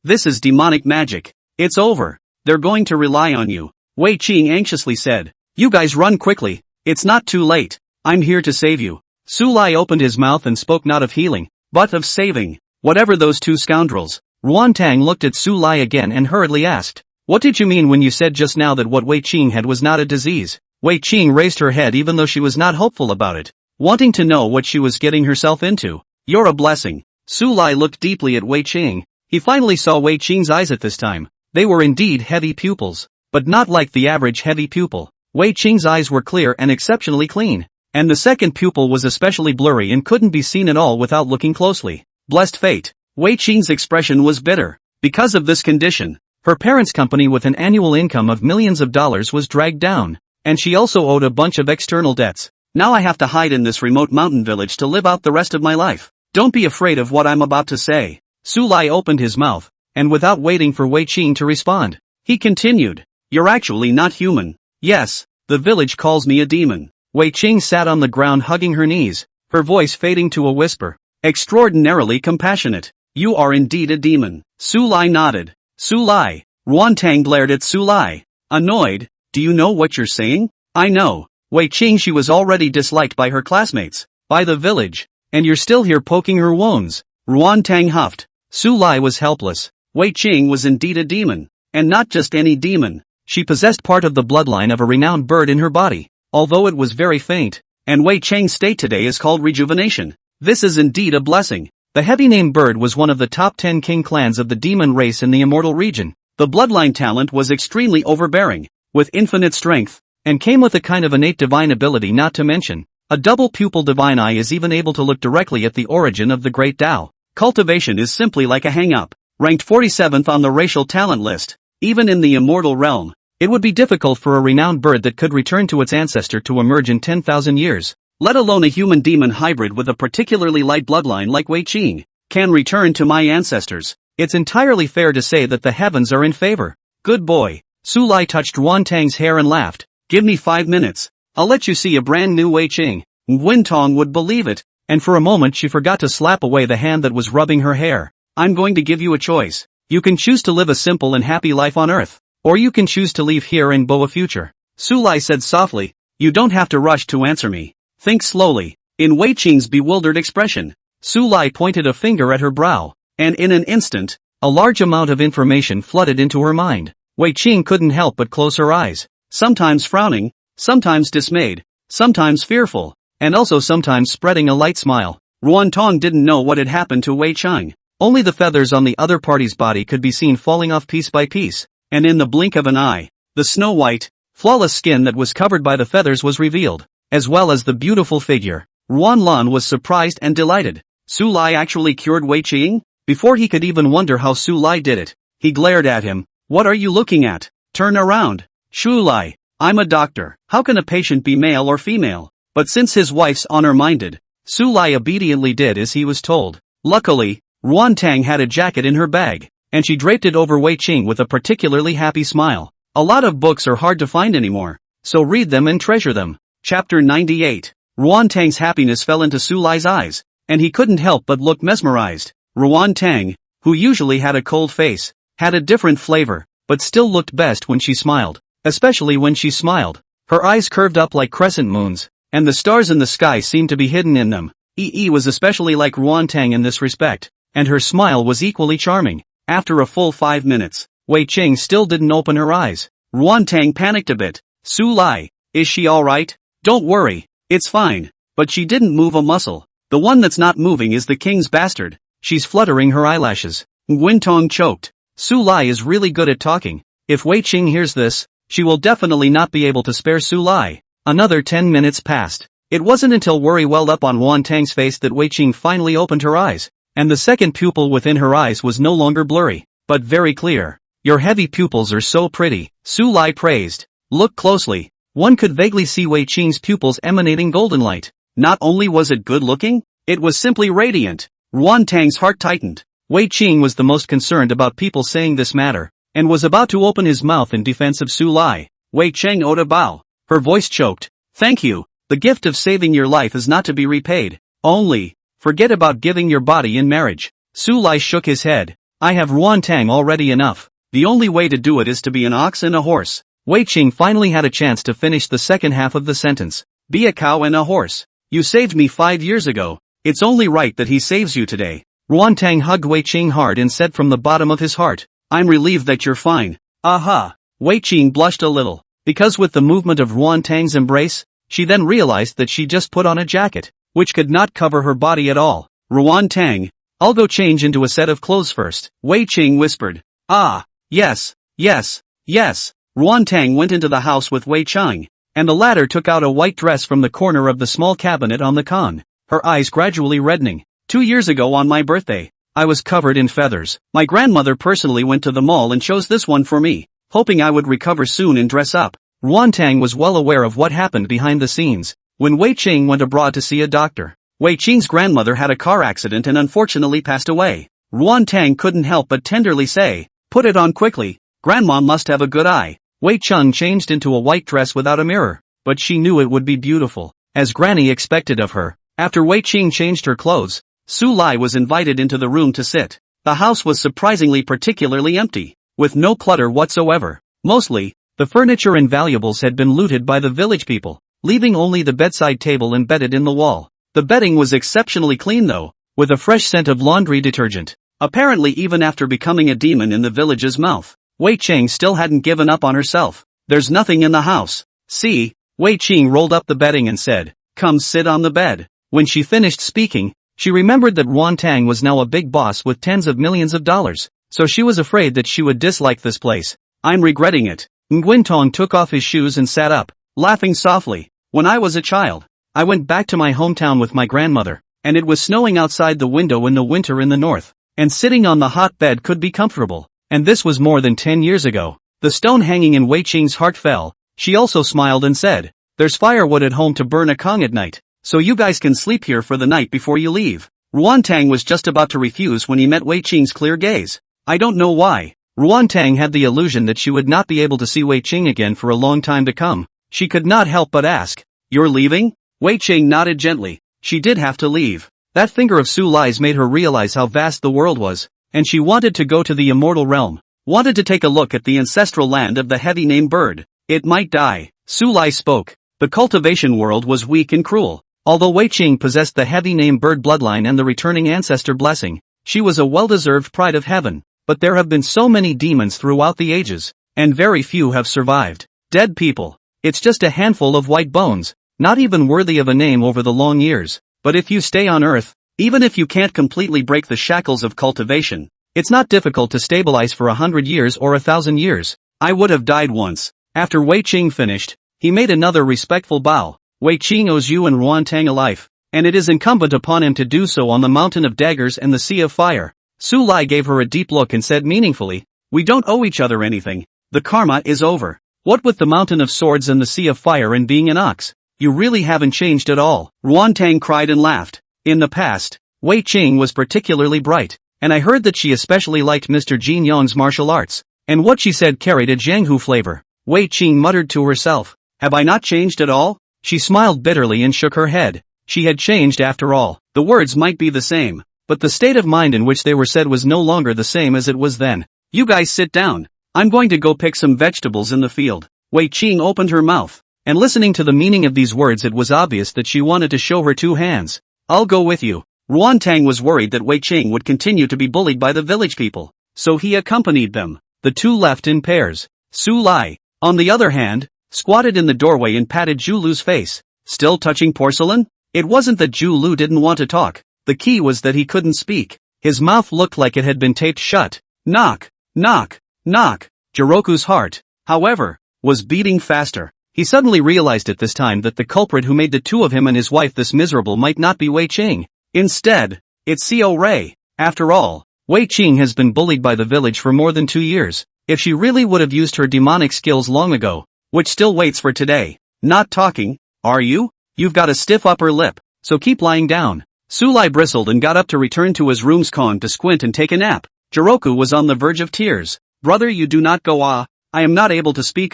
This is demonic magic. It's over. They're going to rely on you. Wei Qing anxiously said. You guys run quickly. It's not too late. I'm here to save you. Su Lai opened his mouth and spoke not of healing, but of saving. Whatever those two scoundrels. Ruantang looked at Su Lai again and hurriedly asked, What did you mean when you said just now that what Wei Qing had was not a disease? Wei Qing raised her head even though she was not hopeful about it, wanting to know what she was getting herself into. You're a blessing. Su Lai looked deeply at Wei Qing. He finally saw Wei Qing's eyes at this time. They were indeed heavy pupils, but not like the average heavy pupil. Wei Qing's eyes were clear and exceptionally clean, and the second pupil was especially blurry and couldn't be seen at all without looking closely. Blessed fate. Wei Qing's expression was bitter. Because of this condition, her parents' company with an annual income of millions of dollars was dragged down, and she also owed a bunch of external debts. Now I have to hide in this remote mountain village to live out the rest of my life. Don't be afraid of what I'm about to say. Su Lai opened his mouth, and without waiting for Wei Qing to respond, he continued. You're actually not human. Yes, the village calls me a demon. Wei Qing sat on the ground hugging her knees, her voice fading to a whisper. Extraordinarily compassionate. You are indeed a demon. Su Lai nodded. Su Lai. Ruan Tang glared at Su Lai. Annoyed. Do you know what you're saying? I know. Wei Qing, she was already disliked by her classmates, by the village, and you're still here poking her wounds. Ruan Tang huffed. Su Lai was helpless. Wei Qing was indeed a demon, and not just any demon. She possessed part of the bloodline of a renowned bird in her body, although it was very faint, and Wei Qing's state today is called rejuvenation. This is indeed a blessing. The heavy-named bird was one of the top 10 king clans of the demon race in the immortal region. The bloodline talent was extremely overbearing, with infinite strength, and came with a kind of innate divine ability, not to mention, a double pupil divine eye is even able to look directly at the origin of the great Tao. Cultivation is simply like a hang-up, ranked 47th on the racial talent list. Even in the immortal realm, it would be difficult for a renowned bird that could return to its ancestor to emerge in 10,000 years, let alone a human-demon hybrid with a particularly light bloodline like Wei Qing, can return to my ancestors. It's entirely fair to say that the heavens are in favor. Good boy. Su Lai touched Ruan Tang's hair and laughed. Give me 5 minutes. I'll let you see a brand new Wei Qing. Nguyen Tong would believe it, and for a moment she forgot to slap away the hand that was rubbing her hair. I'm going to give you a choice. You can choose to live a simple and happy life on Earth, or you can choose to leave here and bow a future. Su Lai said softly. You don't have to rush to answer me. Think slowly. In Wei Qing's bewildered expression, Su Lai pointed a finger at her brow, and in an instant, a large amount of information flooded into her mind. Wei Qing couldn't help but close her eyes, sometimes frowning, sometimes dismayed, sometimes fearful, and also sometimes spreading a light smile. Ruan Tong didn't know what had happened to Wei Qing. Only the feathers on the other party's body could be seen falling off piece by piece, and in the blink of an eye, the snow-white, flawless skin that was covered by the feathers was revealed, as well as the beautiful figure. Ruan Lan was surprised and delighted. Su Lai actually cured Wei Qing? Before he could even wonder how Su Lai did it, he glared at him. What are you looking at? Turn around. Su Lai, I'm a doctor. How can a patient be male or female? But since his wife's honor-minded, Su Lai obediently did as he was told. Luckily, Ruan Tang had a jacket in her bag, and she draped it over Wei Qing with a particularly happy smile. A lot of books are hard to find anymore, so read them and treasure them. Chapter 98. Ruan Tang's happiness fell into Su Lai's eyes, and he couldn't help but look mesmerized. Ruan Tang, who usually had a cold face, had a different flavor, but still looked best when she smiled. Especially when she smiled. Her eyes curved up like crescent moons, and the stars in the sky seemed to be hidden in them. Was especially like Ruan Tang in this respect, and her smile was equally charming. After a full 5 minutes, Wei Qing still didn't open her eyes. Ruan Tang panicked a bit. Su Lai, is she alright? Don't worry, it's fine. But she didn't move a muscle. The one that's not moving is the king's bastard. She's fluttering her eyelashes. Nguyen Tong choked. Su Lai is really good at talking. If Wei Qing hears this, she will definitely not be able to spare Su Lai. Another 10 minutes passed. It wasn't until worry welled up on Ruan Tang's face that Wei Qing finally opened her eyes, and the second pupil within her eyes was no longer blurry, but very clear. Your heavy pupils are so pretty, Su Lai praised. Look closely. One could vaguely see Wei Qing's pupils emanating golden light. Not only was it good looking, it was simply radiant. Ruan Tang's heart tightened. Wei Qing was the most concerned about people saying this matter, and was about to open his mouth in defense of Su Lai. Wei Qing owed a bow. Her voice choked. Thank you. The gift of saving your life is not to be repaid. Only, forget about giving your body in marriage. Su Lai shook his head. I have Ruan Tang already enough. The only way to do it is to be an ox and a horse. Wei Qing finally had a chance to finish the second half of the sentence. Be a cow and a horse. You saved me 5 years ago. It's only right that he saves you today. Ruan Tang hugged Wei Qing hard and said from the bottom of his heart, I'm relieved that you're fine. Aha! Wei Qing blushed a little, because with the movement of Ruan Tang's embrace, she then realized that she just put on a jacket, which could not cover her body at all. Ruan Tang, I'll go change into a set of clothes first. Wei Qing whispered. Ah, yes, yes, yes. Ruan Tang went into the house with Wei Qing, and the latter took out a white dress from the corner of the small cabinet on the con, her eyes gradually reddening. 2 years ago on my birthday, I was covered in feathers. My grandmother personally went to the mall and chose this one for me, hoping I would recover soon and dress up. Ruan Tang was well aware of what happened behind the scenes. when Wei Qing went abroad to see a doctor. Wei Qing's grandmother had a car accident and unfortunately passed away. Ruan Tang couldn't help but tenderly say, "Put it on quickly, Grandma must have a good eye." Wei Chung changed into a white dress without a mirror, but she knew it would be beautiful, as Granny expected of her. After Wei Qing changed her clothes, Su Lai was invited into the room to sit. The house was surprisingly particularly empty, with no clutter whatsoever. Mostly, the furniture and valuables had been looted by the village people, leaving only the bedside table embedded in the wall. The bedding was exceptionally clean though, with a fresh scent of laundry detergent. Apparently even after becoming a demon in the village's mouth, Wei Qing still hadn't given up on herself. "There's nothing in the house. See?" Wei Qing rolled up the bedding and said, "Come sit on the bed." When she finished speaking, she remembered that Ruan Tang was now a big boss with tens of millions of dollars, so she was afraid that she would dislike this place. "I'm regretting it." Nguyen Tong took off his shoes and sat up, laughing softly. "When I was a child, I went back to my hometown with my grandmother, and it was snowing outside the window in the winter in the north, and sitting on the hot bed could be comfortable, and this was more than 10 years ago." The stone hanging in Wei Qing's heart fell. She also smiled and said, "There's firewood at home to burn a Kong at night, so you guys can sleep here for the night before you leave." Ruan Tang was just about to refuse when he met Wei Qing's clear gaze. I don't know why. Ruan Tang had the illusion that she would not be able to see Wei Qing again for a long time to come. She could not help but ask, "You're leaving?" Wei Qing nodded gently. She did have to leave. That finger of Su Lai's made her realize how vast the world was, and she wanted to go to the immortal realm. Wanted to take a look at the ancestral land of the heavy-named bird. It might die. Su Lai spoke. The cultivation world was weak and cruel. Although Wei Qing possessed the heavy-named bird bloodline and the returning ancestor blessing, she was a well-deserved pride of heaven. But there have been so many demons throughout the ages, and very few have survived. Dead people. It's just a handful of white bones, not even worthy of a name over the long years. But if you stay on Earth, even if you can't completely break the shackles of cultivation, it's not difficult to stabilize for 100 years or 1,000 years. I would have died once. After Wei Qing finished, he made another respectful bow. Wei Qing owes you and Ruan Tang a life, and it is incumbent upon him to do so on the Mountain of Daggers and the Sea of Fire. Su Lai gave her a deep look and said meaningfully, "We don't owe each other anything. The karma is over. What with the Mountain of Swords and the Sea of Fire and being an ox, you really haven't changed at all." Ruan Tang cried and laughed. In the past, Wei Qing was particularly bright, and I heard that she especially liked Mr. Jin Yong's martial arts, and what she said carried a Jianghu flavor. Wei Qing muttered to herself, "Have I not changed at all?" She smiled bitterly and shook her head. She had changed after all. The words might be the same, but the state of mind in which they were said was no longer the same as it was then. "You guys sit down. I'm going to go pick some vegetables in the field." Wei Qing opened her mouth, and listening to the meaning of these words it was obvious that she wanted to show her 2 hands. "I'll go with you." Ruan Tang was worried that Wei Qing would continue to be bullied by the village people, so he accompanied them. The two left in pairs. Su Lai, on the other hand, squatted in the doorway and patted Zhu Lu's face. Still touching porcelain? It wasn't that Zhu Lu didn't want to talk. The key was that he couldn't speak. His mouth looked like it had been taped shut. Knock, knock, knock. Jiroku's heart, however, was beating faster. He suddenly realized at this time that the culprit who made the two of him and his wife this miserable might not be Wei Qing. Instead, it's Xiao Rei. After all, Wei Qing has been bullied by the village for more than 2 years. If she really would have used her demonic skills long ago, which still waits for today. Not talking, are you? You've got a stiff upper lip, so keep lying down. Su Lai bristled and got up to return to his room's con to squint and take a nap. Jiroku was on the verge of tears. "Brother, you do not go I am not able to speak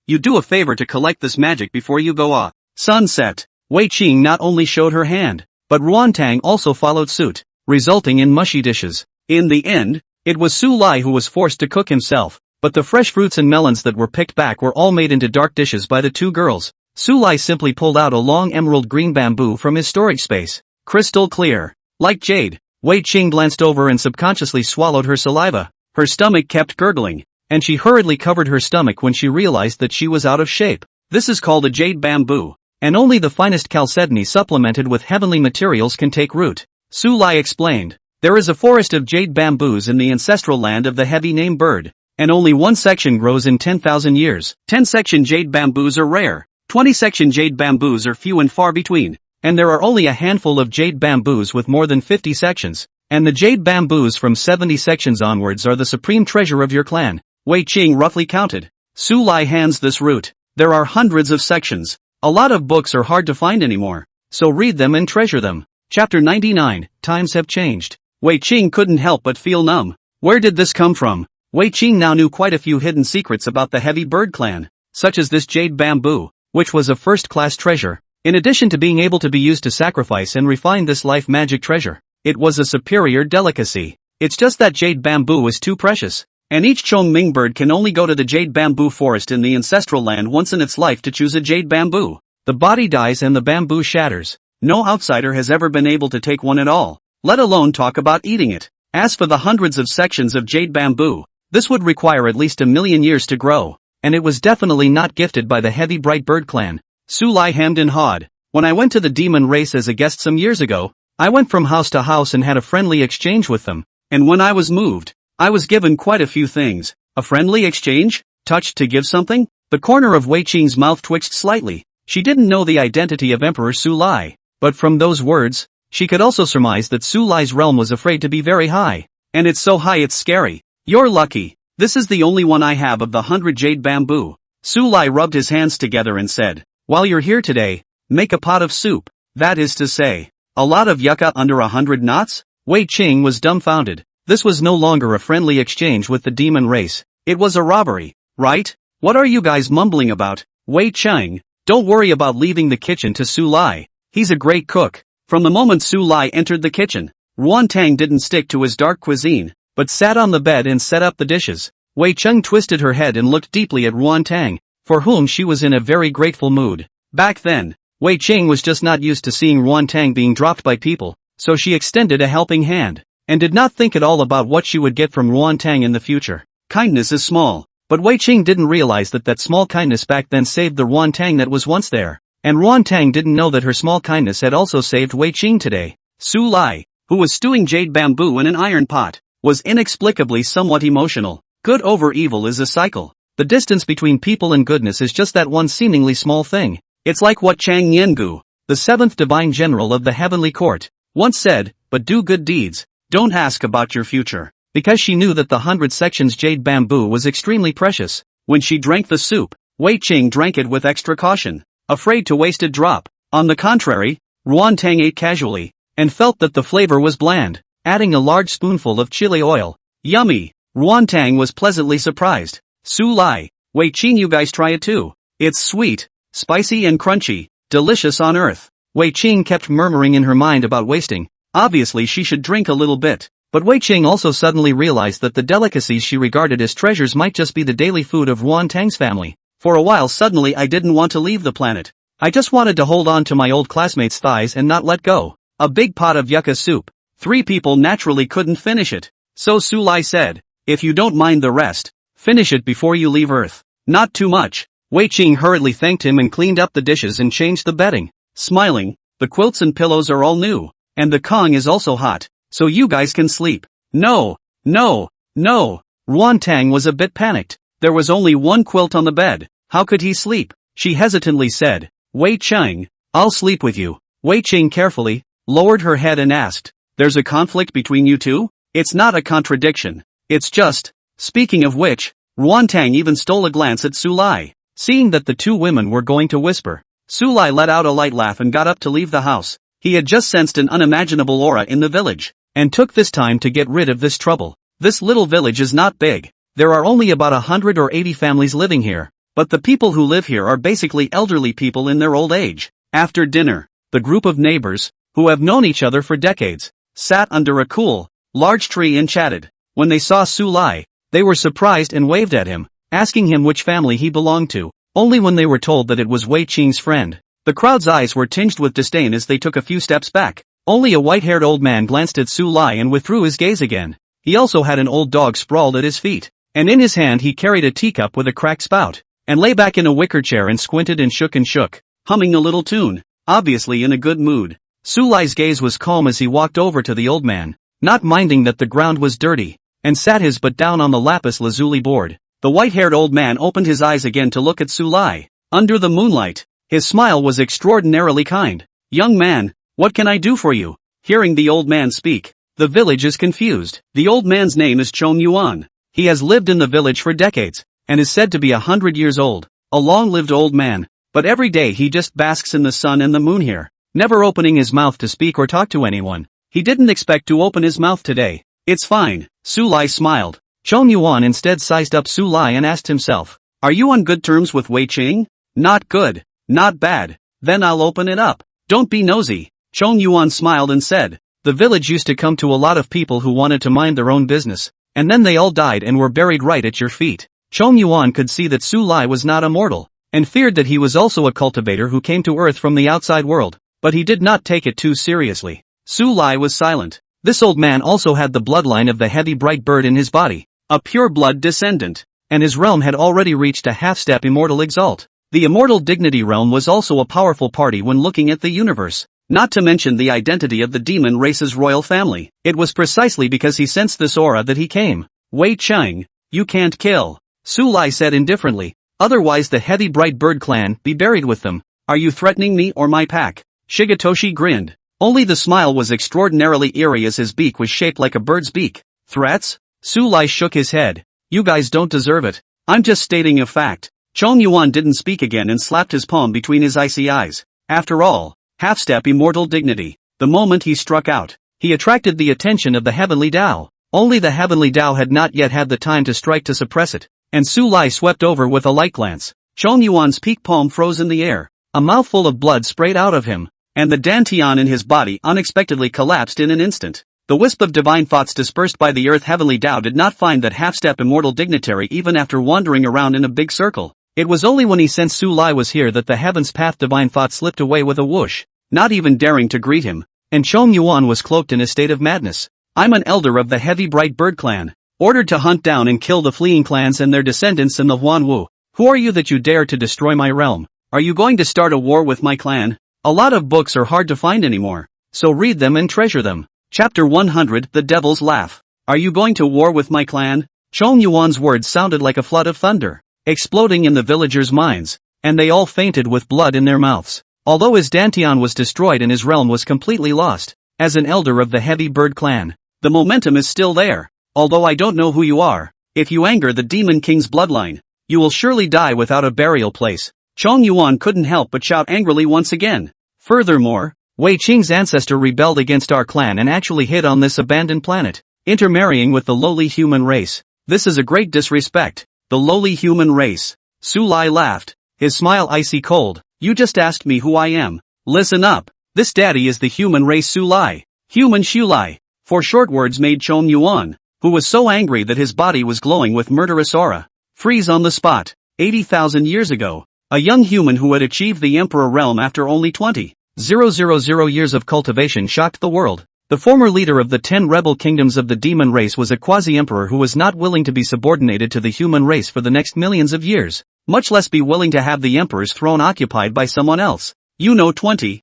you do a favor to collect this magic before you go Sunset. Wei Qing not only showed her hand, but Ruan Tang also followed suit, resulting in mushy dishes. In the end, it was Su Lai who was forced to cook himself, but the fresh fruits and melons that were picked back were all made into dark dishes by the two girls. Su Lai simply pulled out a long emerald green bamboo from his storage space. Crystal clear. Like jade. Wei Qing glanced over and subconsciously swallowed her saliva. Her stomach kept gurgling, and she hurriedly covered her stomach when she realized that she was out of shape. This is called a jade bamboo, and only the finest chalcedony supplemented with heavenly materials can take root. Su Lai explained. There is a forest of jade bamboos in the ancestral land of the heavy-named bird, and only one section grows in 10,000 years. 10-section jade bamboos are rare. 20-section jade bamboos are few and far between, and there are only a handful of jade bamboos with more than 50 sections, and the jade bamboos from 70 sections onwards are the supreme treasure of your clan. Wei Qing roughly counted. Su Lai hands this root. There are hundreds of sections. A lot of books are hard to find anymore, so read them and treasure them. Chapter 99, Times Have Changed. Wei Qing couldn't help but feel numb. Where did this come from? Wei Qing now knew quite a few hidden secrets about the Heavy Bird clan, such as this jade bamboo, which was a first-class treasure. In addition to being able to be used to sacrifice and refine this life magic treasure, it was a superior delicacy. It's just that jade bamboo is too precious, and each Chongming bird can only go to the jade bamboo forest in the ancestral land once in its life to choose a jade bamboo. The body dies and the bamboo shatters. No outsider has ever been able to take one at all, let alone talk about eating it. As for the hundreds of sections of jade bamboo, this would require at least 1,000,000 years to grow, and it was definitely not gifted by the Heavy Bright Bird clan. Su Lai hemmed and hawed. When I went to the demon race as a guest some years ago, I went from house to house and had a friendly exchange with them, and when I was moved, I was given quite a few things. A friendly exchange? Touched to give something? The corner of Wei Qing's mouth twitched slightly. She didn't know the identity of Emperor Su Lai, but from those words, she could also surmise that Su Lai's realm was afraid to be very high. And it's so high it's scary. You're lucky. This is the only one I have of the 100 jade bamboo. Su Lai rubbed his hands together and said, while you're here today, make a pot of soup. That is to say, a lot of yucca under 100 knots? Wei Qing was dumbfounded. This was no longer a friendly exchange with the demon race. It was a robbery, right? What are you guys mumbling about? Wei Qing, don't worry about leaving the kitchen to Su Lai. He's a great cook. From the moment Su Lai entered the kitchen, Ruan Tang didn't stick to his dark cuisine, but sat on the bed and set up the dishes. Wei Qing twisted her head and looked deeply at Ruan Tang, for whom she was in a very grateful mood. Back then, Wei Qing was just not used to seeing Ruan Tang being dropped by people, so she extended a helping hand, and did not think at all about what she would get from Ruan Tang in the future. Kindness is small, but Wei Qing didn't realize that small kindness back then saved the Ruan Tang that was once there, and Ruan Tang didn't know that her small kindness had also saved Wei Qing today. Su Lai, who was stewing jade bamboo in an iron pot, was inexplicably somewhat emotional. Good over evil is a cycle. The distance between people and goodness is just that one seemingly small thing. It's like what Chang Yengu, the seventh divine general of the heavenly court, once said, but do good deeds, don't ask about your future. Because she knew that the 100 sections jade bamboo was extremely precious. When she drank the soup, Wei Qing drank it with extra caution, afraid to waste a drop. On the contrary, Ruan Tang ate casually, and felt that the flavor was bland, adding a large spoonful of chili oil. Yummy! Ruan Tang was pleasantly surprised. Su Lai, Wei Qing, you guys try it too. It's sweet, spicy and crunchy, delicious on earth. Wei Qing kept murmuring in her mind about wasting. Obviously she should drink a little bit. But Wei Qing also suddenly realized that the delicacies she regarded as treasures might just be the daily food of Ruan Tang's family. For a while suddenly I didn't want to leave the planet. I just wanted to hold on to my old classmates' thighs and not let go. A big pot of yucca soup. 3 people naturally couldn't finish it. So Su Lai said, if you don't mind the rest, finish it before you leave Earth. Not too much. Wei Qing hurriedly thanked him and cleaned up the dishes and changed the bedding. Smiling, the quilts and pillows are all new, and the Kong is also hot, so you guys can sleep. No, no, no. Ruan Tang was a bit panicked. There was only one quilt on the bed. How could he sleep? She hesitantly said, Wei Qing, I'll sleep with you. Wei Qing carefully lowered her head and asked, there's a conflict between you two? It's not a contradiction. It's just, speaking of which, Ruan Tang even stole a glance at Su Lai. Seeing that the two women were going to whisper, Su Lai let out a light laugh and got up to leave the house. He had just sensed an unimaginable aura in the village, and took this time to get rid of this trouble. This little village is not big. There are only about 100 or 80 families living here, but the people who live here are basically elderly people in their old age. After dinner, the group of neighbors, who have known each other for decades, sat under a cool, large tree and chatted. When they saw Su Lai, they were surprised and waved at him, asking him which family he belonged to. Only when they were told that it was Wei Qing's friend, the crowd's eyes were tinged with disdain as they took a few steps back. Only a white-haired old man glanced at Su Lai and withdrew his gaze again. He also had an old dog sprawled at his feet, and in his hand he carried a teacup with a cracked spout, and lay back in a wicker chair and squinted and shook, humming a little tune, obviously in a good mood. Su Lai's gaze was calm as he walked over to the old man, not minding that the ground was dirty, and sat his butt down on the lapis lazuli board. The white-haired old man opened his eyes again to look at Su Lai. Under the moonlight, his smile was extraordinarily kind. Young man, what can I do for you? Hearing the old man speak, the village is confused. The old man's name is Chong Yuan. He has lived in the village for decades, and is said to be 100 years old. A long-lived old man. but every day he just basks in the sun and the moon here, never opening his mouth to speak or talk to anyone. He didn't expect to open his mouth today. It's fine, Su Lai smiled. Chong Yuan instead sized up Su Lai and asked himself, are you on good terms with Wei Qing? Not good, not bad, then I'll open it up. Don't be nosy. Chong Yuan smiled and said, the village used to come to a lot of people who wanted to mind their own business, and then they all died and were buried right at your feet. Chong Yuan could see that Su Lai was not a mortal, and feared that he was also a cultivator who came to Earth from the outside world, but he did not take it too seriously. Su Lai was silent. This old man also had the bloodline of the heavy bright bird in his body, a pure-blood descendant, and his realm had already reached a half-step immortal exalt. The immortal dignity realm was also a powerful party when looking at the universe, not to mention the identity of the demon race's royal family. It was precisely because he sensed this aura that he came. Wei Qing, you can't kill, Su Lai said indifferently, otherwise the heavy bright bird clan be buried with them. Are you threatening me or my pack? Shigetoshi grinned. Only the smile was extraordinarily eerie as his beak was shaped like a bird's beak. Threats? Su Lai shook his head. You guys don't deserve it. I'm just stating a fact. Chong Yuan didn't speak again and slapped his palm between his icy eyes. After all, half-step immortal dignity. The moment he struck out, he attracted the attention of the heavenly Tao. Only the heavenly Tao had not yet had the time to strike to suppress it, and Su Lai swept over with a light glance. Chong Yuan's peak palm froze in the air. A mouthful of blood sprayed out of him, and the dantian in his body unexpectedly collapsed in an instant. The wisp of divine thoughts dispersed by the earth heavenly Tao did not find that half-step immortal dignitary even after wandering around in a big circle. It was only when he sensed Su Lai was here that the heaven's path divine thought slipped away with a whoosh, not even daring to greet him, and Chong Yuan was cloaked in a state of madness. I'm an elder of the heavy bright bird clan, ordered to hunt down and kill the fleeing clans and their descendants in the Huanwu. Who are you that you dare to destroy my realm? Are you going to start a war with my clan? A lot of books are hard to find anymore, so read them and treasure them. Chapter 100, The Devil's Laugh. Are you going to war with my clan? Chong Yuan's words sounded like a flood of thunder, exploding in the villagers' minds, and they all fainted with blood in their mouths. Although his dantian was destroyed and his realm was completely lost, as an elder of the heavy bird clan, the momentum is still there. Although I don't know who you are, if you anger the demon king's bloodline, you will surely die without a burial place. Chong Yuan couldn't help but shout angrily once again. Furthermore, Wei Qing's ancestor rebelled against our clan and actually hid on this abandoned planet, intermarrying with the lowly human race. This is a great disrespect. The lowly human race. Su Lai laughed, his smile icy cold. You just asked me who I am. Listen up. This daddy is the human race Su Lai. Human Shu Lai. For short words made Chong Yuan, who was so angry that his body was glowing with murderous aura, freeze on the spot. 80,000 years ago, a young human who had achieved the emperor realm after only 20,000 years of cultivation shocked the world. The former leader of the 10 rebel kingdoms of the demon race was a quasi-emperor who was not willing to be subordinated to the human race for the next millions of years, much less be willing to have the emperor's throne occupied by someone else. 20,000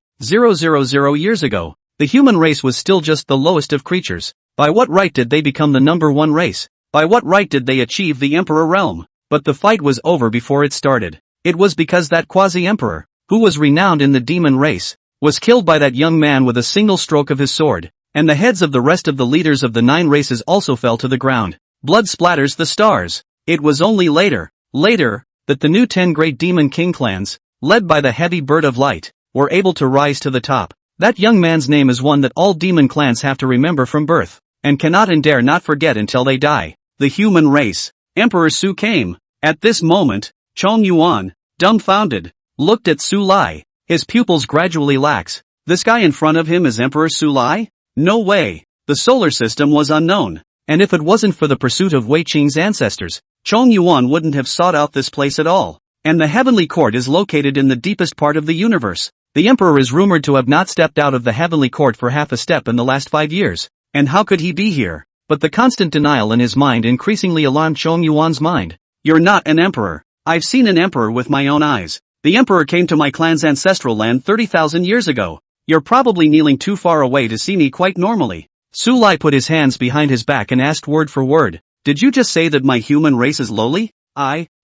years ago, the human race was still just the lowest of creatures. By what right did they become the number one race? By what right did they achieve the emperor realm? But the fight was over before it started. It was because that quasi-emperor, who was renowned in the demon race, was killed by that young man with a single stroke of his sword, and the heads of the rest of the leaders of the 9 races also fell to the ground. Blood splatters the stars. It was only later, that the new 10 great demon king clans, led by the heavy bird of light, were able to rise to the top. That young man's name is one that all demon clans have to remember from birth, and cannot and dare not forget until they die. The human race. Emperor Su came. At this moment, Chong Yuan, dumbfounded, looked at Su Lai. His pupils gradually lax. This guy in front of him is Emperor Su Lai? No way. The solar system was unknown, and if it wasn't for the pursuit of Wei Qing's ancestors, Chong Yuan wouldn't have sought out this place at all. And the heavenly court is located in the deepest part of the universe. The emperor is rumored to have not stepped out of the heavenly court for half a step in the last 5 years. And how could he be here? But the constant denial in his mind increasingly alarmed Chong Yuan's mind. You're not an emperor. I've seen an emperor with my own eyes. The emperor came to my clan's ancestral land 30,000 years ago. You're probably kneeling too far away to see me quite normally. Su Lai put his hands behind his back and asked word for word. Did you just say that my human race is lowly?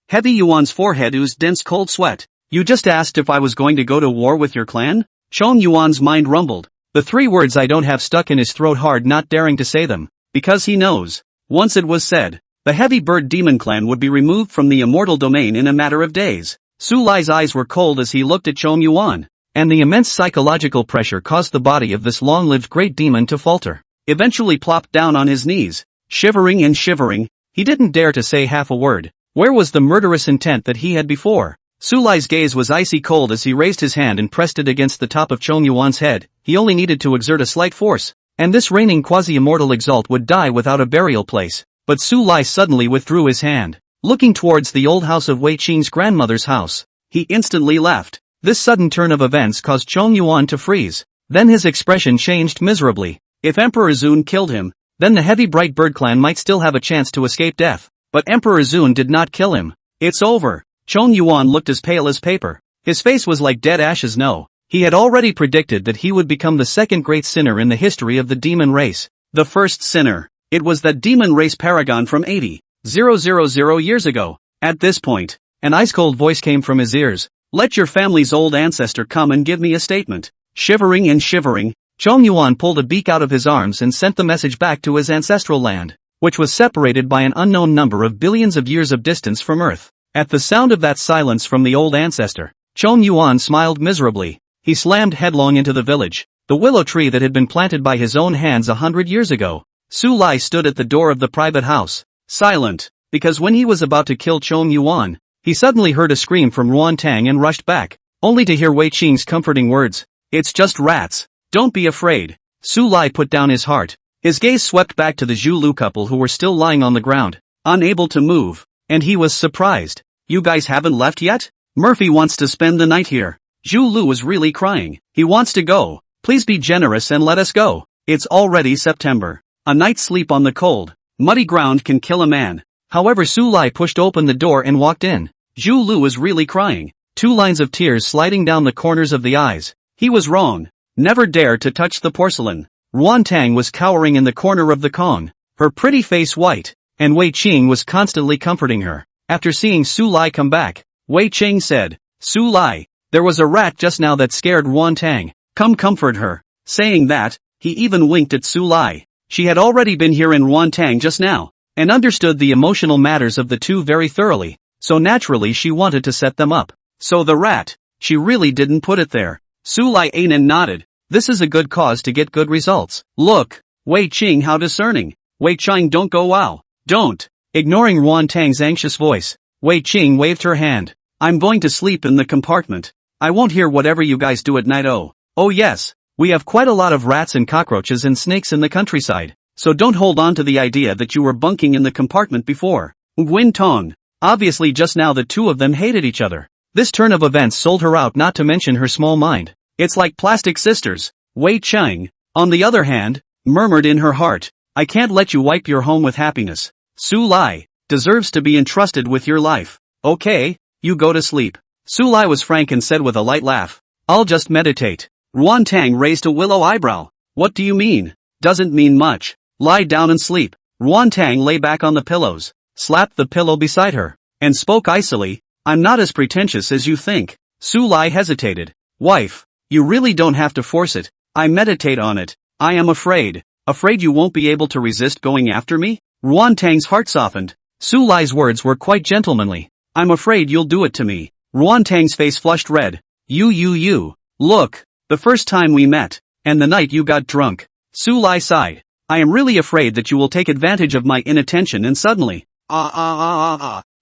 Heavy Yuan's forehead oozed dense cold sweat. You just asked if I was going to go to war with your clan? Chong Yuan's mind rumbled. The 3 words I don't have stuck in his throat hard, not daring to say them. Because he knows. Once it was said, the heavy bird demon clan would be removed from the immortal domain in a matter of days. Su Lai's eyes were cold as he looked at Chong Yuan, and the immense psychological pressure caused the body of this long-lived great demon to falter. Eventually plopped down on his knees, shivering and shivering. He didn't dare to say half a word. Where was the murderous intent that he had before? Su Lai's gaze was icy cold as he raised his hand and pressed it against the top of Chong Yuan's head. He only needed to exert a slight force, and this reigning quasi-immortal exalt would die without a burial place. But Su Lai suddenly withdrew his hand. Looking towards the old house of Wei Qing's grandmother's house, he instantly left. This sudden turn of events caused Chong Yuan to freeze. Then his expression changed miserably. If Emperor Zun killed him, then the heavy Bright Bird clan might still have a chance to escape death. But Emperor Zun did not kill him. It's over. Chong Yuan looked as pale as paper. His face was like dead ashes. No. He had already predicted that he would become the second great sinner in the history of the demon race. The first sinner. It was that demon race paragon from 80,000 years ago. At this point, an ice-cold voice came from his ears. Let your family's old ancestor come and give me a statement. Shivering and shivering, Chong Yuan pulled a beak out of his arms and sent the message back to his ancestral land, which was separated by an unknown number of billions of years of distance from Earth. At the sound of that silence from the old ancestor, Chong Yuan smiled miserably. He slammed headlong into the village, the willow tree that had been planted by his own hands 100 years ago. Su Lai stood at the door of the private house, silent, because when he was about to kill Chong Yuan, he suddenly heard a scream from Ruan Tang and rushed back, only to hear Wei Qing's comforting words. It's just rats. Don't be afraid. Su Lai put down his heart. His gaze swept back to the Zhu Lu couple who were still lying on the ground, unable to move, and he was surprised. You guys haven't left yet? Murphy wants to spend the night here. Zhu Lu was really crying. He wants to go. Please be generous and let us go. It's already September. A night's sleep on the cold, muddy ground can kill a man. However, Su Lai pushed open the door and walked in. Zhu Lu was really crying, 2 lines of tears sliding down the corners of the eyes. He was wrong. Never dare to touch the porcelain. Ruan Tang was cowering in the corner of the Kong, her pretty face white, and Wei Qing was constantly comforting her. After seeing Su Lai come back, Wei Qing said, Su Lai, there was a rat just now that scared Ruan Tang. Come comfort her. Saying that, he even winked at Su Lai. She had already been here in Ruan Tang just now, and understood the emotional matters of the two very thoroughly, so naturally she wanted to set them up. So the rat, she really didn't put it there. Su Lai ate and nodded. This is a good cause to get good results. Look, Wei Qing, how discerning. Wei Qing, don't go, wow. Don't. Ignoring Ruan Tang's anxious voice, Wei Qing waved her hand. I'm going to sleep in the compartment. I won't hear whatever you guys do at night. Oh yes, we have quite a lot of rats and cockroaches and snakes in the countryside, so don't hold on to the idea that you were bunking in the compartment before. Nguyen Tong. Obviously just now the two of them hated each other. This turn of events sold her out, not to mention her small mind. It's like plastic sisters. Wei Qing, on the other hand, murmured in her heart, I can't let you wipe your home with happiness. Su Lai deserves to be entrusted with your life. Okay, you go to sleep. Su Lai was frank and said with a light laugh, I'll just meditate. Ruan Tang raised a willow eyebrow. What do you mean? Doesn't mean much. Lie down and sleep. Ruan Tang lay back on the pillows, slapped the pillow beside her, and spoke icily, I'm not as pretentious as you think. Su Lai hesitated. Wife, you really don't have to force it. I meditate on it. I am afraid. Afraid you won't be able to resist going after me? Ruan Tang's heart softened. Su Lai's words were quite gentlemanly. I'm afraid you'll do it to me. Ruan Tang's face flushed red. You. Look, the first time we met, and the night you got drunk. Su Lai sighed. I am really afraid that you will take advantage of my inattention and suddenly.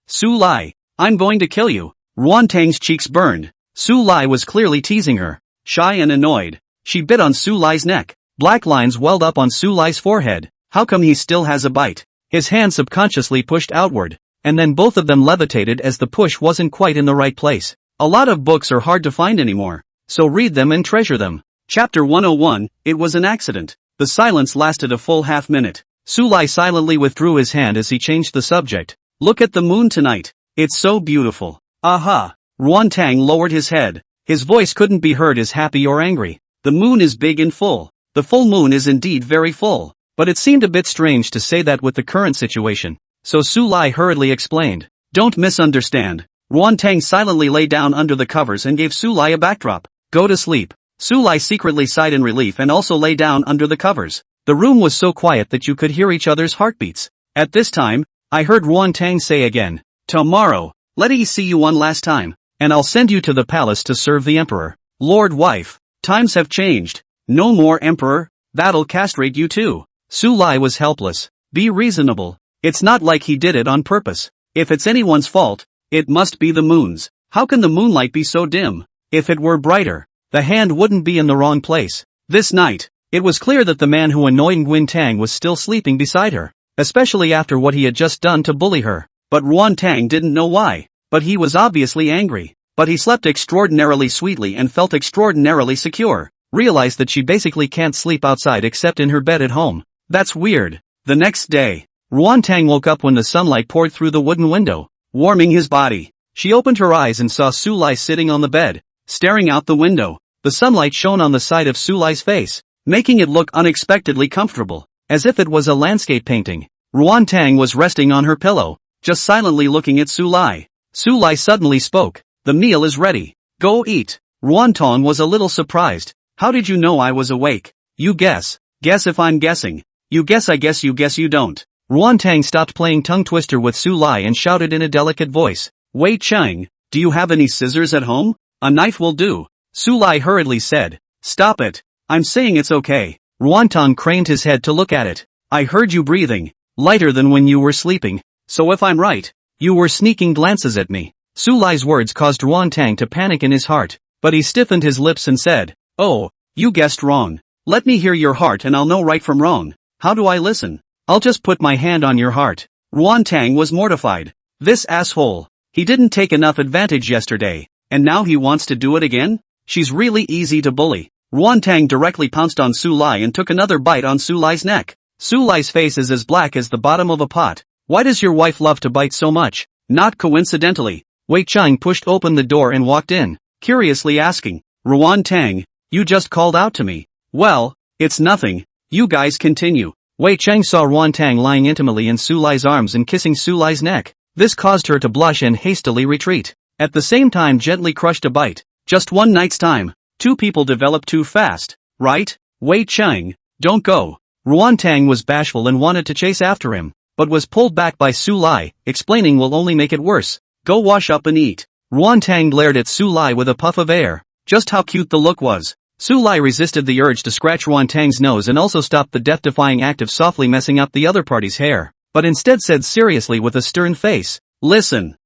Su Lai, I'm going to kill you. Ruan Tang's cheeks burned. Su Lai was clearly teasing her. Shy and annoyed, she bit on Su Lai's neck. Black lines welled up on Su Lai's forehead. How come he still has a bite? His hand subconsciously pushed outward, and then both of them levitated as the push wasn't quite in the right place. A lot of books are hard to find anymore, so read them and treasure them. Chapter 101, It was an accident. The silence lasted a full half minute. Su Lai silently withdrew his hand as he changed the subject. Look at the moon tonight. It's so beautiful. Aha. Ruan Tang lowered his head. His voice couldn't be heard as happy or angry. The moon is big and full. The full moon is indeed very full. But it seemed a bit strange to say that with the current situation. So Su Lai hurriedly explained. Don't misunderstand. Ruan Tang silently lay down under the covers and gave Su Lai a backdrop. Go to sleep. Su Lai secretly sighed in relief and also lay down under the covers. The room was so quiet that you could hear each other's heartbeats. At this time, I heard Ruan Tang say again. Tomorrow, let me see you one last time. and I'll send you to the palace to serve the emperor. Lord wife, times have changed. No more emperor, that'll castrate you too. Su Lai was helpless. Be reasonable. It's not like he did it on purpose. If it's anyone's fault, it must be the moon's. How can the moonlight be so dim? If it were brighter, the hand wouldn't be in the wrong place. This night, it was clear that the man who annoyed Nguyen Tang was still sleeping beside her, especially after what he had just done to bully her. But Nguyen Tang didn't know why, but he was obviously angry. But he slept extraordinarily sweetly and felt extraordinarily secure, realized that she basically can't sleep outside except in her bed at home. That's weird. The next day, Nguyen Tang woke up when the sunlight poured through the wooden window, warming his body. She opened her eyes and saw Su Lai sitting on the bed, staring out the window. The sunlight shone on the side of Su Lai's face, making it look unexpectedly comfortable, as if it was a landscape painting. Nguyen Tang was resting on her pillow, just silently looking at Su Lai. Su Lai suddenly spoke. The meal is ready. Go eat. Nguyen Tang was a little surprised. How did you know I was awake? You guess. Guess if I'm guessing. You guess I guess you guess you don't. Nguyen Tang stopped playing tongue twister with Su Lai and shouted in a delicate voice. Wei Cheng, do you have any scissors at home? A knife will do. Su Lai hurriedly said. Stop it. I'm saying it's okay. Nguyen Tang craned his head to look at it. I heard you breathing. Lighter than when you were sleeping. So if I'm right, you were sneaking glances at me. Su Lai's words caused Nguyen Tang to panic in his heart, but he stiffened his lips and said, Oh, you guessed wrong. Let me hear your heart and I'll know right from wrong. How do I listen? I'll just put my hand on your heart. Nguyen Tang was mortified. This asshole. He didn't take enough advantage yesterday, and now he wants to do it again? She's really easy to bully. Nguyen Tang directly pounced on Su Lai and took another bite on Su Lai's neck. Su Lai's face is as black as the bottom of a pot. Why does your wife love to bite so much? Not coincidentally, Wei Cheng pushed open the door and walked in, curiously asking, Nguyen Tang, you just called out to me. Well, it's nothing. You guys continue. Wei Cheng saw Nguyen Tang lying intimately in Su Lai's arms and kissing Su Lai's neck. This caused her to blush and hastily retreat. At the same time gently crushed a bite. Just one night's time. Two people develop too fast, right? Wei Cheng, don't go. Nguyen Tang was bashful and wanted to chase after him, but was pulled back by Su Lai, explaining will only make it worse. Go wash up and eat. Nguyen Tang glared at Su Lai with a puff of air. Just how cute the look was. Su Lai resisted the urge to scratch Nguyen Tang's nose and also stopped the death-defying act of softly messing up the other party's hair, but instead said seriously with a stern face, Listen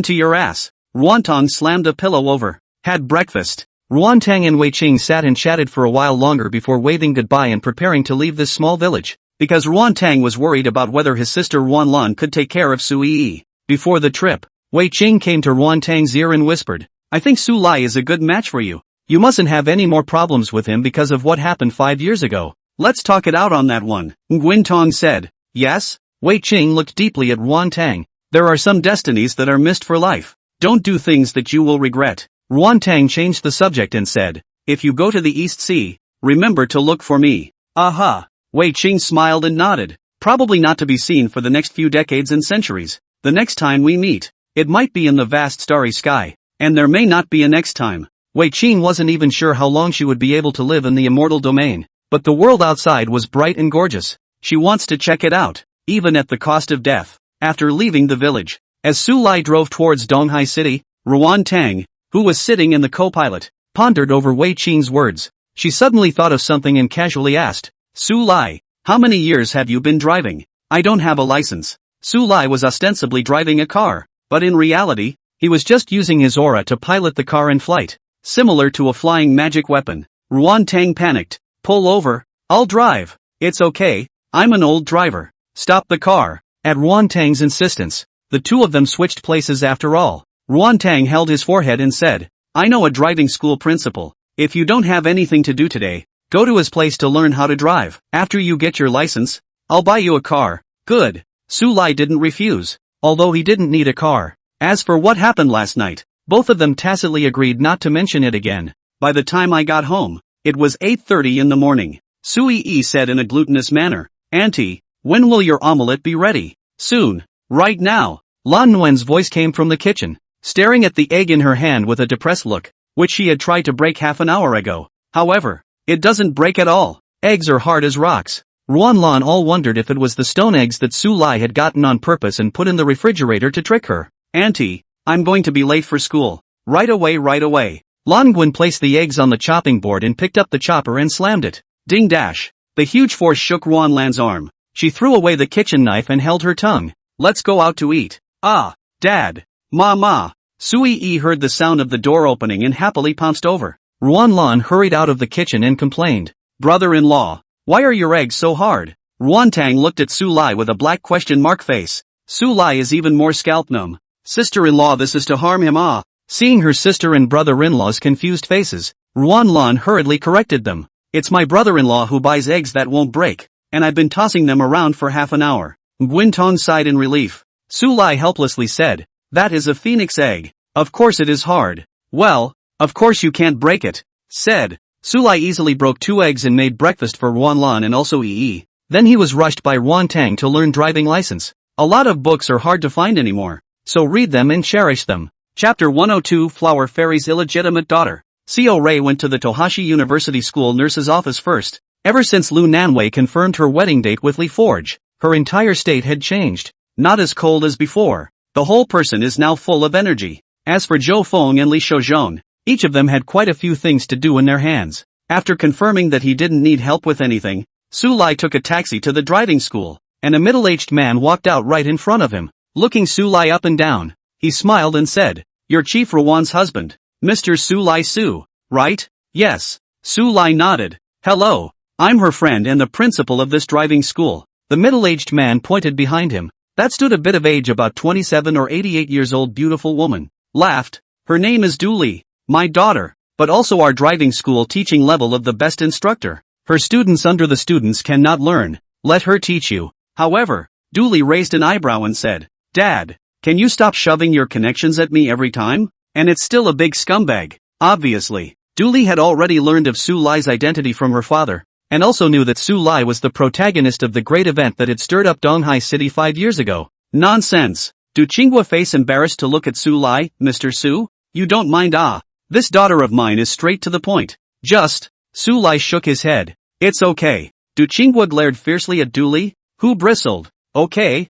to your ass. Nguyen Tang slammed a pillow over. Had breakfast. Nguyen Tang and Wei Cheng sat and chatted for a while longer before waving goodbye and preparing to leave this small village, because Nguyen Tang was worried about whether his sister Nguyen Lan could take care of Su Yi. Before the trip, Wei Cheng came to Nguyen Tang's ear and whispered, I think Su Lai is a good match for you. You mustn't have any more problems with him because of what happened 5 years ago. Let's talk it out on that one. Nguyen Tang said. Yes? Wei Cheng looked deeply at Nguyen Tang. There are some destinies that are missed for life. Don't do things that you will regret. Nguyen Tang changed the subject and said, If you go to the East Sea, remember to look for me. Aha. Wei Cheng smiled and nodded. Probably not to be seen for the next few decades and centuries. The next time we meet, it might be in the vast starry sky. And there may not be a next time. Wei Cheng wasn't even sure how long she would be able to live in the immortal domain. But the world outside was bright and gorgeous. She wants to check it out, even at the cost of death. After leaving the village, as Su Lai drove towards Donghai City, Nguyen Tang, who was sitting in the co-pilot, pondered over Wei Cheng's words. She suddenly thought of something and casually asked, Su Lai, how many years have you been driving? I don't have a license. Su Lai was ostensibly driving a car, but in reality, he was just using his aura to pilot the car in flight. Similar to a flying magic weapon. Nguyen Tang panicked. Pull over. I'll drive. It's okay. I'm an old driver. Stop the car. At Nguyen Tang's insistence, the two of them switched places after all. Nguyen Tang held his forehead and said, I know a driving school principal. If you don't have anything to do today, go to his place to learn how to drive. After you get your license, I'll buy you a car. Good. Su Lai didn't refuse, although he didn't need a car. As for what happened last night, both of them tacitly agreed not to mention it again. By the time I got home, it was 8:30 in the morning. Su Yi said in a glutinous manner, Auntie, when will your omelette be ready? Soon. Right now. Lan Nguyen's voice came from the kitchen, staring at the egg in her hand with a depressed look, which she had tried to break half an hour ago. However, it doesn't break at all. Eggs are hard as rocks. Nguyen Lan all wondered if it was the stone eggs that Su Lai had gotten on purpose and put in the refrigerator to trick her. Auntie, I'm going to be late for school. Right away, right away. Longwen placed the eggs on the chopping board and picked up the chopper and slammed it. Ding dash. The huge force shook Ruanlan's arm. She threw away the kitchen knife and held her tongue. Let's go out to eat. Ah, Dad. Ma. Sui heard the sound of the door opening and happily pounced over. Ruanlan hurried out of the kitchen and complained. Brother-in-law, why are your eggs so hard? Ruantang looked at Su Lai with a black question mark face. Su Lai is even more scalp numb. Sister-in-law, this is to harm him. Ah. Seeing her sister and brother-in-law's confused faces, Ruanlan hurriedly corrected them. It's my brother-in-law who buys eggs that won't break, and I've been tossing them around for half an hour. Gwintong sighed in relief. Su Lai helplessly said, that is a phoenix egg. Of course it is hard. Well, of course you can't break it, said. Su Lai easily broke 2 eggs and made breakfast for Ruanlan and also Yi. Then he was rushed by Ruantang to learn driving license. A lot of books are hard to find anymore, so read them and cherish them. Chapter 102 Flower Fairy's Illegitimate Daughter. Seo Rei went to the Tohashi University School nurse's office first. Ever since Lu Nanwei confirmed her wedding date with Li Forge, her entire state had changed. Not as cold as before. The whole person is now full of energy. As for Zhou Feng and Li Shouzhong, each of them had quite a few things to do in their hands. After confirming that he didn't need help with anything, Su Lai took a taxi to the driving school, and a middle-aged man walked out right in front of him. Looking Su Lai up and down, he smiled and said, "You're Chief Ruan's husband, Mr. Su Lai Su, right?" "Yes." Su Lai nodded. "Hello, I'm her friend and the principal of this driving school." The middle-aged man pointed behind him. That stood a bit of age, about 27 or 88 years old beautiful woman. Laughed. "Her name is Du Li, my daughter, but also our driving school teaching level of the best instructor. Her students under the students cannot learn. Let her teach you." However, Du Li raised an eyebrow and said, "Dad, can you stop shoving your connections at me every time? And it's still a big scumbag." Obviously, Du Li had already learned of Su Lai's identity from her father, and also knew that Su Lai was the protagonist of the great event that had stirred up Donghai City 5 years ago. "Nonsense. Do Qinghua face embarrassed to look at Su Lai, Mr. Su? You don't mind? Ah, this daughter of mine is straight to the point. Just." Su Lai shook his head. "It's okay." Du Qinghua glared fiercely at Du Li, who bristled. Okay,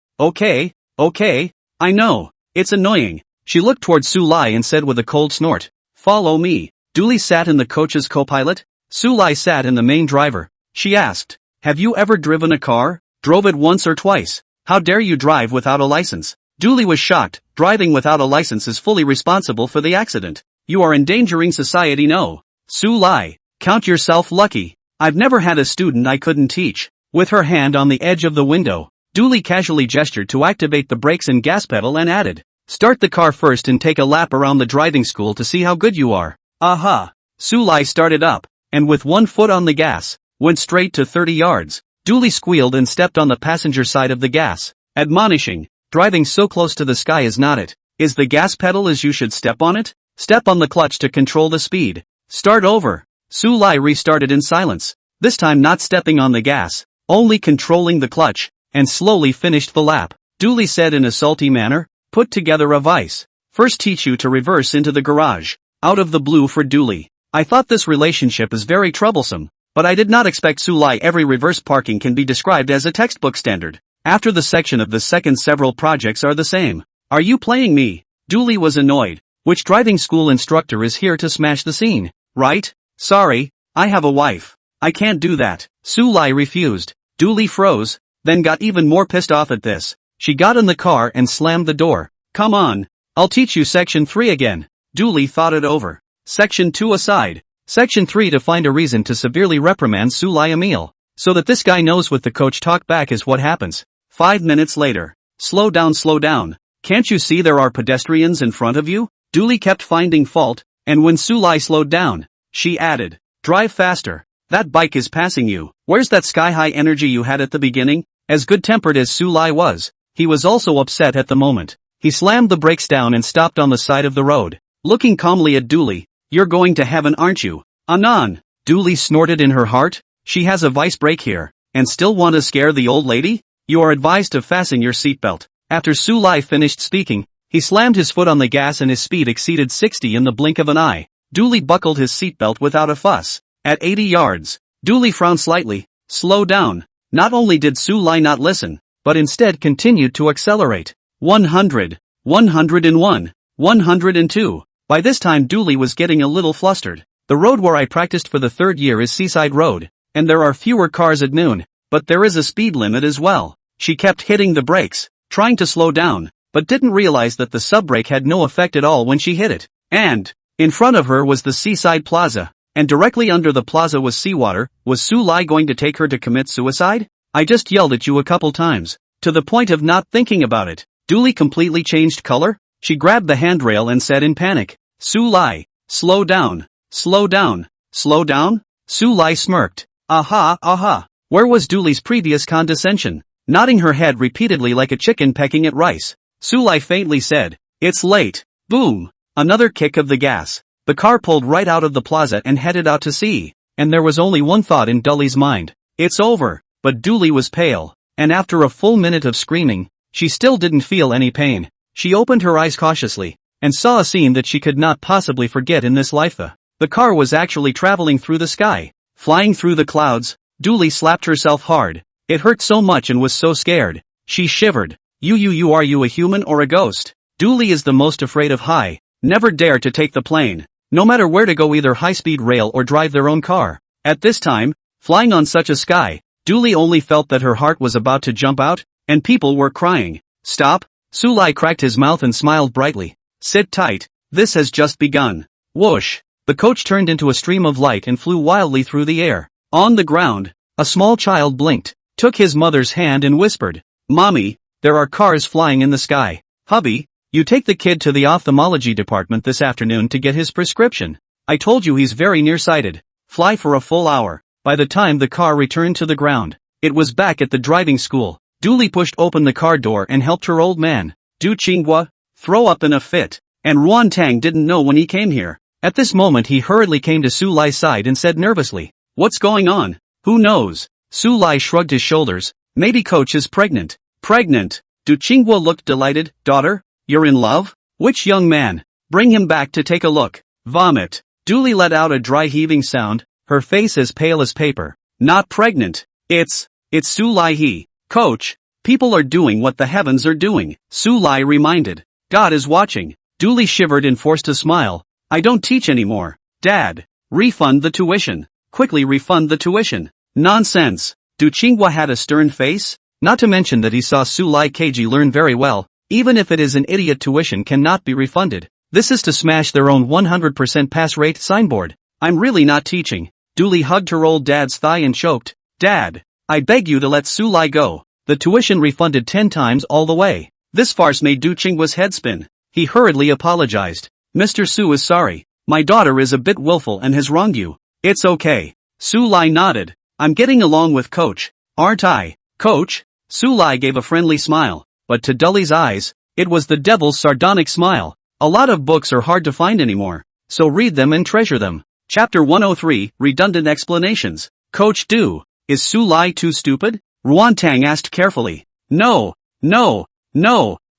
I know, it's annoying." She looked toward Su Lai and said with a cold snort, "Follow me." Du Li sat in the coach's co-pilot. Su Lai sat in the main driver. She asked, "Have you ever driven a car? Drove it once or twice? How dare you drive without a license?" Du Li was shocked. Driving without a license is fully responsible for the accident. You are endangering society. No. Su Lai, count yourself lucky. I've never had a student I couldn't teach. With her hand on the edge of the window, Du Li casually gestured to activate the brakes and gas pedal and added, "Start the car first and take a lap around the driving school to see how good you are." Aha! Su Lai started up, and with one foot on the gas, went straight to 30 yards. Du Li squealed and stepped on the passenger side of the gas, admonishing, "Driving so close to the sky is not it. Is the gas pedal as you should step on it? Step on the clutch to control the speed. Start over." Su Lai restarted in silence, this time not stepping on the gas, only controlling the clutch, and slowly finished the lap. Du Li said in a salty manner, "Put together a vice. First teach you to reverse into the garage." Out of the blue for Du Li. "I thought this relationship is very troublesome, but I did not expect Su Lai every reverse parking can be described as a textbook standard. After the section of the second several projects are the same. Are you playing me?" Du Li was annoyed. Which driving school instructor is here to smash the scene, right? "Sorry, I have a wife. I can't do that." Su Lai refused. Du Li froze, then got even more pissed off at this. She got in the car and slammed the door. "Come on, I'll teach you section 3 again." Du Li thought it over. Section 2 aside. Section 3 to find a reason to severely reprimand Su Lai Emil, so that this guy knows what the coach talk back is what happens. 5 minutes later. Slow down. Can't you see there are pedestrians in front of you?" Du Li kept finding fault, and when Su Lai slowed down, she added, "Drive faster. That bike is passing you. Where's that sky-high energy you had at the beginning?" As good-tempered as Su Lai was, he was also upset at the moment. He slammed the brakes down and stopped on the side of the road. Looking calmly at Du Li, "You're going to heaven, aren't you?" "Anan!" Du Li snorted in her heart. "She has a vice brake here, and still want to scare the old lady? You are advised to fasten your seatbelt." After Su Lai finished speaking, he slammed his foot on the gas and his speed exceeded 60 in the blink of an eye. Du Li buckled his seatbelt without a fuss. At 80 yards, Du Li frowned slightly. "Slow down." Not only did Su Lai not listen, but instead continued to accelerate. 100, 101, 102. By this time Dooley was getting a little flustered. The road where I practiced for the 3rd year is Seaside Road, and there are fewer cars at noon, but there is a speed limit as well. She kept hitting the brakes, trying to slow down, but didn't realize that the sub-brake had no effect at all when she hit it. And in front of her was the Seaside Plaza, and directly under the plaza was seawater. Was Su Lai going to take her to commit suicide? I just yelled at you a couple times, to the point of not thinking about it. Dooley completely changed color. She grabbed the handrail and said in panic, Su Lai, slow down, slow down, slow down? Su Lai smirked. Aha, aha. Where was Dooley's previous condescension? Nodding her head repeatedly like a chicken pecking at rice, Su Lai faintly said, it's late. Boom. Another kick of the gas. The car pulled right out of the plaza and headed out to sea, and there was only one thought in Dooley's mind. It's over. But Dooley was pale, and after a full minute of screaming, she still didn't feel any pain. She opened her eyes cautiously, and saw a scene that she could not possibly forget in this life. The car was actually traveling through the sky, flying through the clouds. Dooley slapped herself hard. It hurt so much and was so scared. She shivered. Are you a human or a ghost? Dooley is the most afraid of high. Never dare to take the plane. No matter where to go, either high-speed rail or drive their own car. At this time, flying on such a sky, Dooley only felt that her heart was about to jump out, and people were crying. Stop. Su Lai cracked his mouth and smiled brightly. Sit tight. This has just begun. Whoosh. The coach turned into a stream of light and flew wildly through the air. On the ground, a small child blinked, took his mother's hand and whispered, Mommy, there are cars flying in the sky. Hubby, you take the kid to the ophthalmology department this afternoon to get his prescription. I told you he's very nearsighted. Fly for a full hour. By the time the car returned to the ground, it was back at the driving school. Dooley pushed open the car door and helped her old man, Du Qinghua, throw up in a fit, and Ruan Tang didn't know when he came here. At this moment he hurriedly came to Su Lai's side and said nervously, What's going on? Who knows? Su Lai shrugged his shoulders. Maybe coach is pregnant. Pregnant? Du Qinghua looked delighted. Daughter? You're in love? Which young man? Bring him back to take a look. Vomit. Dooley let out a dry heaving sound, her face as pale as paper. Not pregnant. It's Su Lai he. Coach, people are doing what the heavens are doing, Su Lai reminded. God is watching. Dooley shivered and forced a smile. I don't teach anymore. Dad, refund the tuition. Quickly refund the tuition. Nonsense. Du Qinghua had a stern face, not to mention that he saw Su Lai Keiji learn very well. Even if it is an idiot, tuition cannot be refunded. This is to smash their own 100% pass rate signboard. I'm really not teaching. Dooley hugged her old dad's thigh and choked. Dad, I beg you to let Su Lai go. The tuition refunded 10 times all the way. This farce made Du Qinghua's head spin. He hurriedly apologized. Mr. Su is sorry. My daughter is a bit willful and has wronged you. It's okay. Su Lai nodded. I'm getting along with Coach, aren't I? Coach? Su Lai gave a friendly smile, but to Dooley's eyes, it was the devil's sardonic smile. A lot of books are hard to find anymore, so read them and treasure them. Chapter 103, Redundant Explanations. Coach Du, is Su Lai too stupid? Ruan Tang asked carefully. No.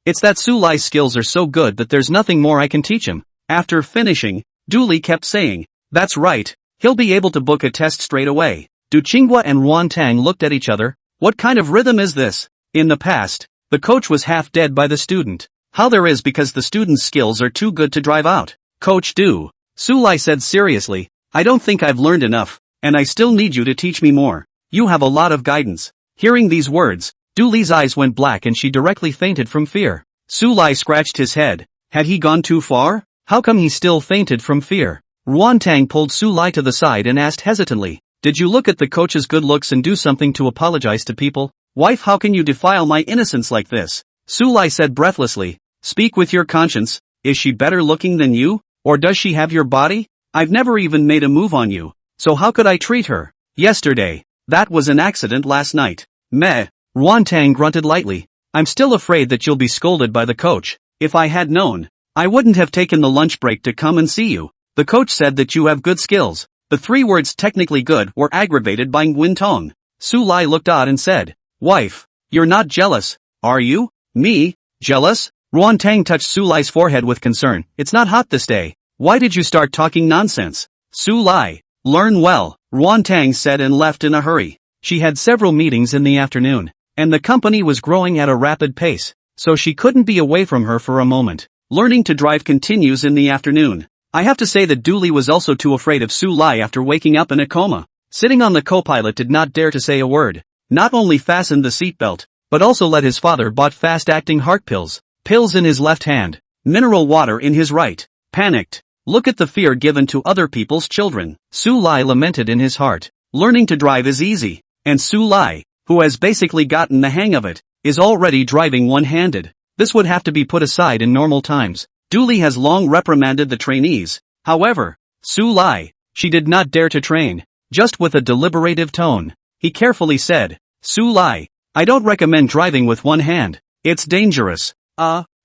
It's that Su Lai's skills are so good that there's nothing more I can teach him. After finishing, Dooley kept saying, That's right, he'll be able to book a test straight away. Du Qinghua and Ruan Tang looked at each other. What kind of rhythm is this? In the past, the coach was half dead by the student. How there is because the student's skills are too good to drive out. Coach Du, Su Lai said seriously, I don't think I've learned enough, and I still need you to teach me more. You have a lot of guidance. Hearing these words, Dooley's eyes went black and she directly fainted from fear. Su Lai scratched his head. Had he gone too far? How come he still fainted from fear? Ruan Tang pulled Su Lai to the side and asked hesitantly, Did you look at the coach's good looks and do something to apologize to people? Wife, how can you defile my innocence like this? Su Lai said breathlessly, Speak with your conscience. Is she better looking than you? Or does she have your body? I've never even made a move on you. So how could I treat her? Yesterday. That was an accident last night. Meh. Ruan Tang grunted lightly. I'm still afraid that you'll be scolded by the coach. If I had known, I wouldn't have taken the lunch break to come and see you. The coach said that you have good skills. The 3 words technically good were aggravated by Nguyen Tong. Su Lai looked odd and said, Wife, you're not jealous, are you? Me? Jealous? Ruan Tang touched Su Lai's forehead with concern. It's not hot this day. Why did you start talking nonsense? Su Lai, learn well, Ruan Tang said and left in a hurry. She had several meetings in the afternoon, and the company was growing at a rapid pace, so she couldn't be away from her for a moment. Learning to drive continues in the afternoon. I have to say that Dooley was also too afraid of Su Lai after waking up in a coma. Sitting on the co-pilot did not dare to say a word. Not only fastened the seatbelt, but also let his father bought fast-acting heart pills. Pills in his left hand, mineral water in his right. Panicked. Look at the fear given to other people's children. Su Lai lamented in his heart. Learning to drive is easy. And Su Lai, who has basically gotten the hang of it, is already driving one-handed. This would have to be put aside in normal times. Dooley has long reprimanded the trainees. However, Su Lai, she did not dare to train. Just with a deliberative tone, he carefully said, Su Lai, I don't recommend driving with one hand. It's dangerous.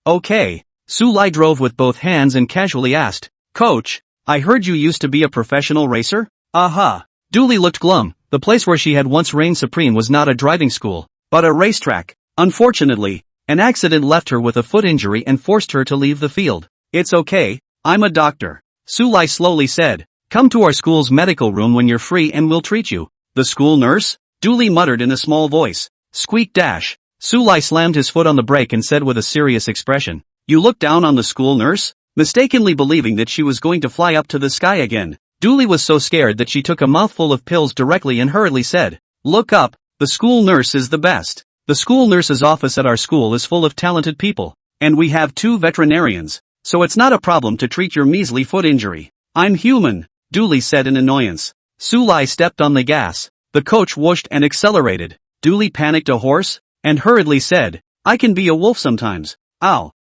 Okay. Su Lai drove with both hands and casually asked, Coach, I heard you used to be a professional racer? Dooley looked glum. The place where she had once reigned supreme was not a driving school, but a racetrack. Unfortunately, an accident left her with a foot injury and forced her to leave the field. It's okay, I'm a doctor. Su Lai slowly said, come to our school's medical room when you're free and we'll treat you. The school nurse? Dooley muttered in a small voice. Squeak dash. Su Lai slammed his foot on the brake and said with a serious expression, you look down on the school nurse? Mistakenly believing that she was going to fly up to the sky again. Dooley was so scared that she took a mouthful of pills directly and hurriedly said, look up, the school nurse is the best. The school nurse's office at our school is full of talented people, and we have 2 veterinarians, so it's not a problem to treat your measly foot injury. I'm human, Dooley said in annoyance. Su Lai stepped on the gas. The coach whooshed and accelerated. Dooley panicked a horse, and hurriedly said, I can be a wolf sometimes. Ow,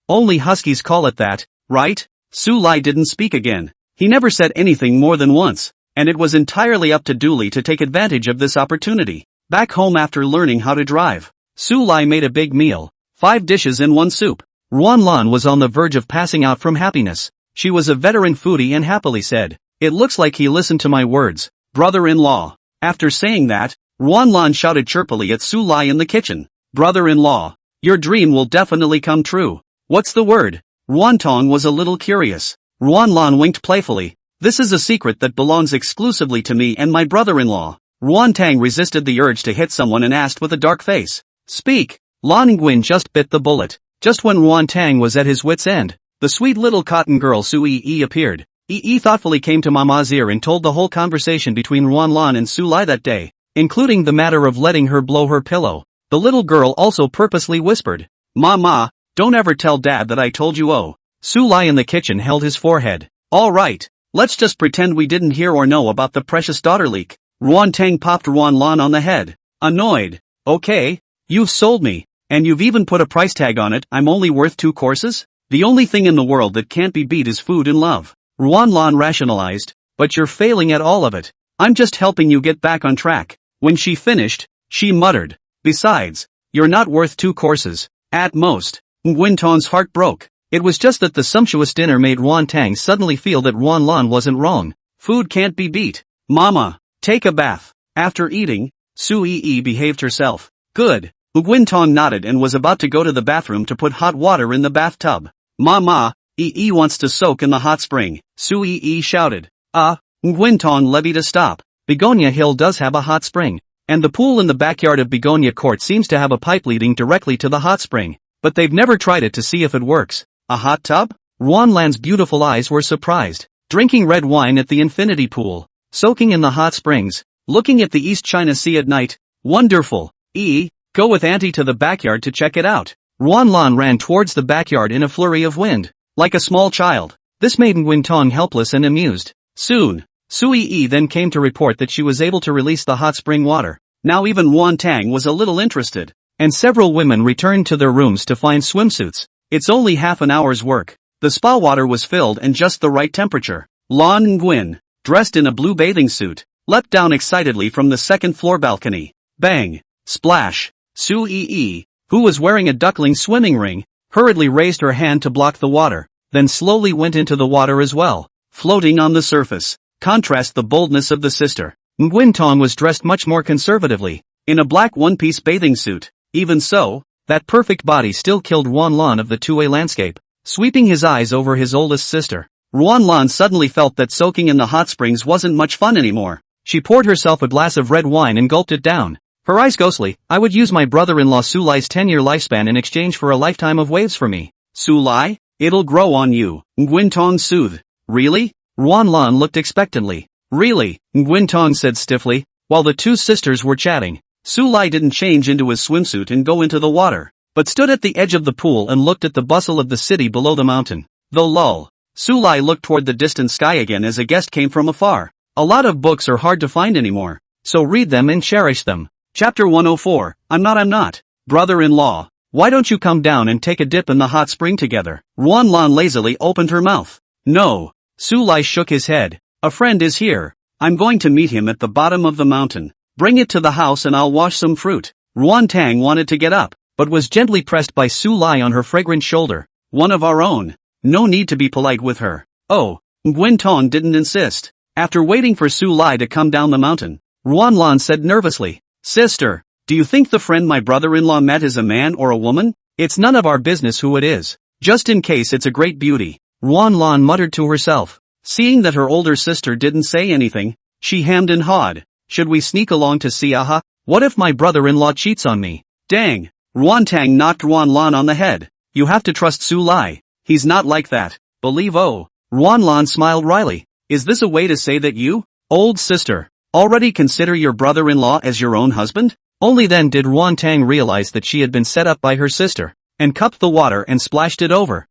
only huskies call it that, right? Su Lai didn't speak again. He never said anything more than once, and it was entirely up to Dooley to take advantage of this opportunity. Back home after learning how to drive, Su Lai made a big meal, 5 dishes and 1 soup. Ruan Lan was on the verge of passing out from happiness. She was a veteran foodie and happily said, it looks like he listened to my words, brother-in-law. After saying that, Ruan Lan shouted chirpily at Su Lai in the kitchen, brother-in-law, your dream will definitely come true. What's the word? Ruan Tong was a little curious. Ruan Lan winked playfully. This is a secret that belongs exclusively to me and my brother-in-law. Ruan Tang resisted the urge to hit someone and asked with a dark face, speak. Lan Nguyen just bit the bullet. Just when Ruan Tang was at his wit's end, the sweet little cotton girl Su Yi appeared. Yi thoughtfully came to Mama's ear and told the whole conversation between Ruan Lan and Su Lai that day, including the matter of letting her blow her pillow. The little girl also purposely whispered, Mama, don't ever tell Dad that I told you. Oh. Su Lai in the kitchen held his forehead. All right, let's just pretend we didn't hear or know about the precious daughter leak. Ruan Tang popped Ruan Lan on the head. Annoyed. Okay, you've sold me, and you've even put a price tag on it. I'm only worth 2 courses? The only thing in the world that can't be beat is food and love. Ruan Lan rationalized, but you're failing at all of it. I'm just helping you get back on track. When she finished, she muttered, besides, you're not worth 2 courses, at most. Nguyen Tong's heart broke. It was just that the sumptuous dinner made Ruan Tang suddenly feel that Ruan Lan wasn't wrong. Food can't be beat. Mama, take a bath. After eating, Su Yi behaved herself. Good. Nguyen Tong nodded and was about to go to the bathroom to put hot water in the bathtub. Mama, Yi wants to soak in the hot spring. Su Yi shouted. Nguyen Tong levied a stop. Begonia Hill does have a hot spring, and the pool in the backyard of Begonia Court seems to have a pipe leading directly to the hot spring, but they've never tried it to see if it works. A hot tub? Ruan Lan's beautiful eyes were surprised. Drinking red wine at the infinity pool, soaking in the hot springs, looking at the East China Sea at night. Wonderful. Go with Auntie to the backyard to check it out. Ruan Lan ran towards the backyard in a flurry of wind, like a small child. This made Nguyen Tong helpless and amused. Soon, Su Yi then came to report that she was able to release the hot spring water. Now even Ruan Tang was a little interested, and several women returned to their rooms to find swimsuits. It's only half an hour's work. The spa water was filled and just the right temperature. Lan Nguyen, dressed in a blue bathing suit, leapt down excitedly from the second-floor balcony. Bang! Splash! Su Yi, who was wearing a duckling swimming ring, hurriedly raised her hand to block the water, then slowly went into the water as well, floating on the surface. Contrast the boldness of the sister. Nguyen Tong was dressed much more conservatively, in a black one-piece bathing suit. Even so, that perfect body still killed Ruan Lan of the two-way landscape. Sweeping his eyes over his oldest sister, Ruan Lan suddenly felt that soaking in the hot springs wasn't much fun anymore. She poured herself a glass of red wine and gulped it down. Her eyes ghostly. I would use my brother-in-law Su Lai's 10-year lifespan in exchange for a lifetime of waves for me. Su Lai? It'll grow on you, Nguyen soothed. Really? Ruanlan looked expectantly. Really, Nguyen said stiffly, while the two sisters were chatting. Su Lai didn't change into his swimsuit and go into the water, but stood at the edge of the pool and looked at the bustle of the city below the mountain. Though lol. Su Lai looked toward the distant sky again as a guest came from afar. A lot of books are hard to find anymore, so read them and cherish them. Chapter 104, I'm not. Brother-in-law, why don't you come down and take a dip in the hot spring together? Ruanlan lazily opened her mouth. No. Su Lai shook his head. A friend is here. I'm going to meet him at the bottom of the mountain. Bring it to the house and I'll wash some fruit. Ruan Tang wanted to get up, but was gently pressed by Su Lai on her fragrant shoulder. One of our own. No need to be polite with her. Oh, Nguyen Tong didn't insist. After waiting for Su Lai to come down the mountain, Ruanlan said nervously, Sister, do you think the friend my brother-in-law met is a man or a woman? It's none of our business who it is. Just in case it's a great beauty. Ruanlan muttered to herself. Seeing that her older sister didn't say anything, she hemmed and hawed. Should we sneak along to see aha? What if my brother-in-law cheats on me? Dang. Ruan Tang knocked Ruanlan on the head. You have to trust Su Lai. He's not like that. Believe oh. Ruanlan smiled wryly. Is this a way to say that you, old sister, already consider your brother-in-law as your own husband? Only then did Ruan Tang realize that she had been set up by her sister, and cupped the water and splashed it over.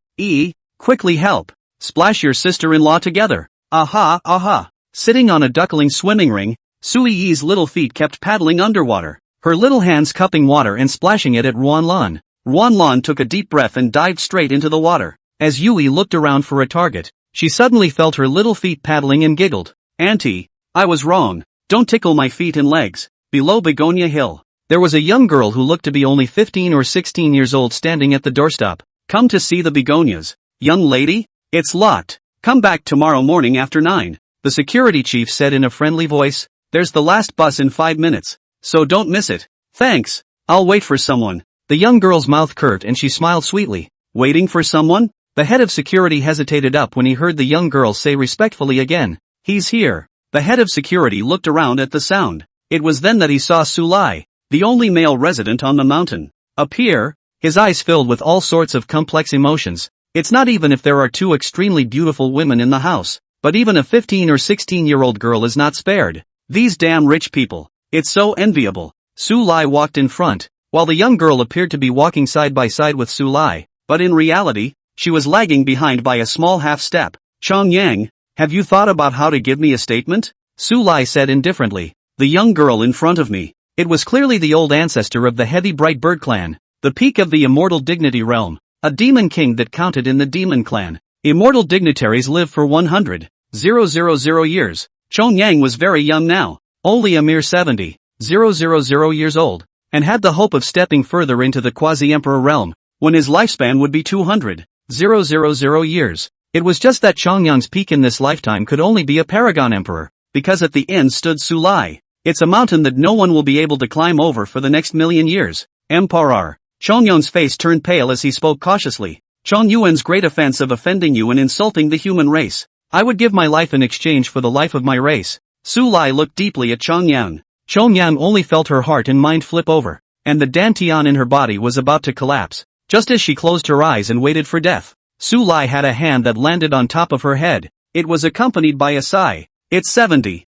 Quickly help. Splash your sister-in-law together. Aha. Sitting on a duckling swimming ring, Sui Yi's little feet kept paddling underwater, her little hands cupping water and splashing it at Ruanlan. Ruanlan took a deep breath and dived straight into the water. As Yui looked around for a target, she suddenly felt her little feet paddling and giggled. Auntie, I was wrong. Don't tickle my feet and legs. Below Begonia Hill, there was a young girl who looked to be only 15 or 16 years old standing at the doorstep. Come to see the begonias. Young lady? It's locked. Come back tomorrow morning after 9. The security chief said in a friendly voice. There's the last bus in 5 minutes, so don't miss it. Thanks. I'll wait for someone. The young girl's mouth curved and she smiled sweetly. Waiting for someone? The head of security hesitated up when he heard the young girl say respectfully again. He's here. The head of security looked around at the sound. It was then that he saw Su Lai, the only male resident on the mountain, appear, his eyes filled with all sorts of complex emotions. It's not even if there are two extremely beautiful women in the house, but even a 15 or 16-year-old girl is not spared. These damn rich people. It's so enviable. Su Lai walked in front, while the young girl appeared to be walking side by side with Su Lai, but in reality, she was lagging behind by a small half-step. Chong Yang, have you thought about how to give me a statement? Su Lai said indifferently. The young girl in front of me. It was clearly the old ancestor of the heavy Bright Bird clan, the peak of the immortal dignity realm, a demon king that counted in the demon clan. Immortal dignitaries live for 100,000 years. Chong Yang was very young now, only a mere 70,000 years old, and had the hope of stepping further into the quasi-emperor realm, when his lifespan would be 200,000 years. It was just that Chong Yang's peak in this lifetime could only be a paragon emperor, because at the end stood Su Lai. It's a mountain that no one will be able to climb over for the next million years. Emperor. Chong Yang's face turned pale as he spoke cautiously. Chong Yuan's great offense of offending you and insulting the human race. I would give my life in exchange for the life of my race. Su Lai looked deeply at Chong Yang. Chong Yang only felt her heart and mind flip over, and the dantian in her body was about to collapse, just as she closed her eyes and waited for death. Su Lai had a hand that landed on top of her head. It was accompanied by a sigh. It's 70,000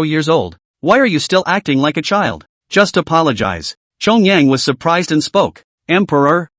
years old. Why are you still acting like a child? Just apologize. Chong Yang was surprised and spoke. Emperor,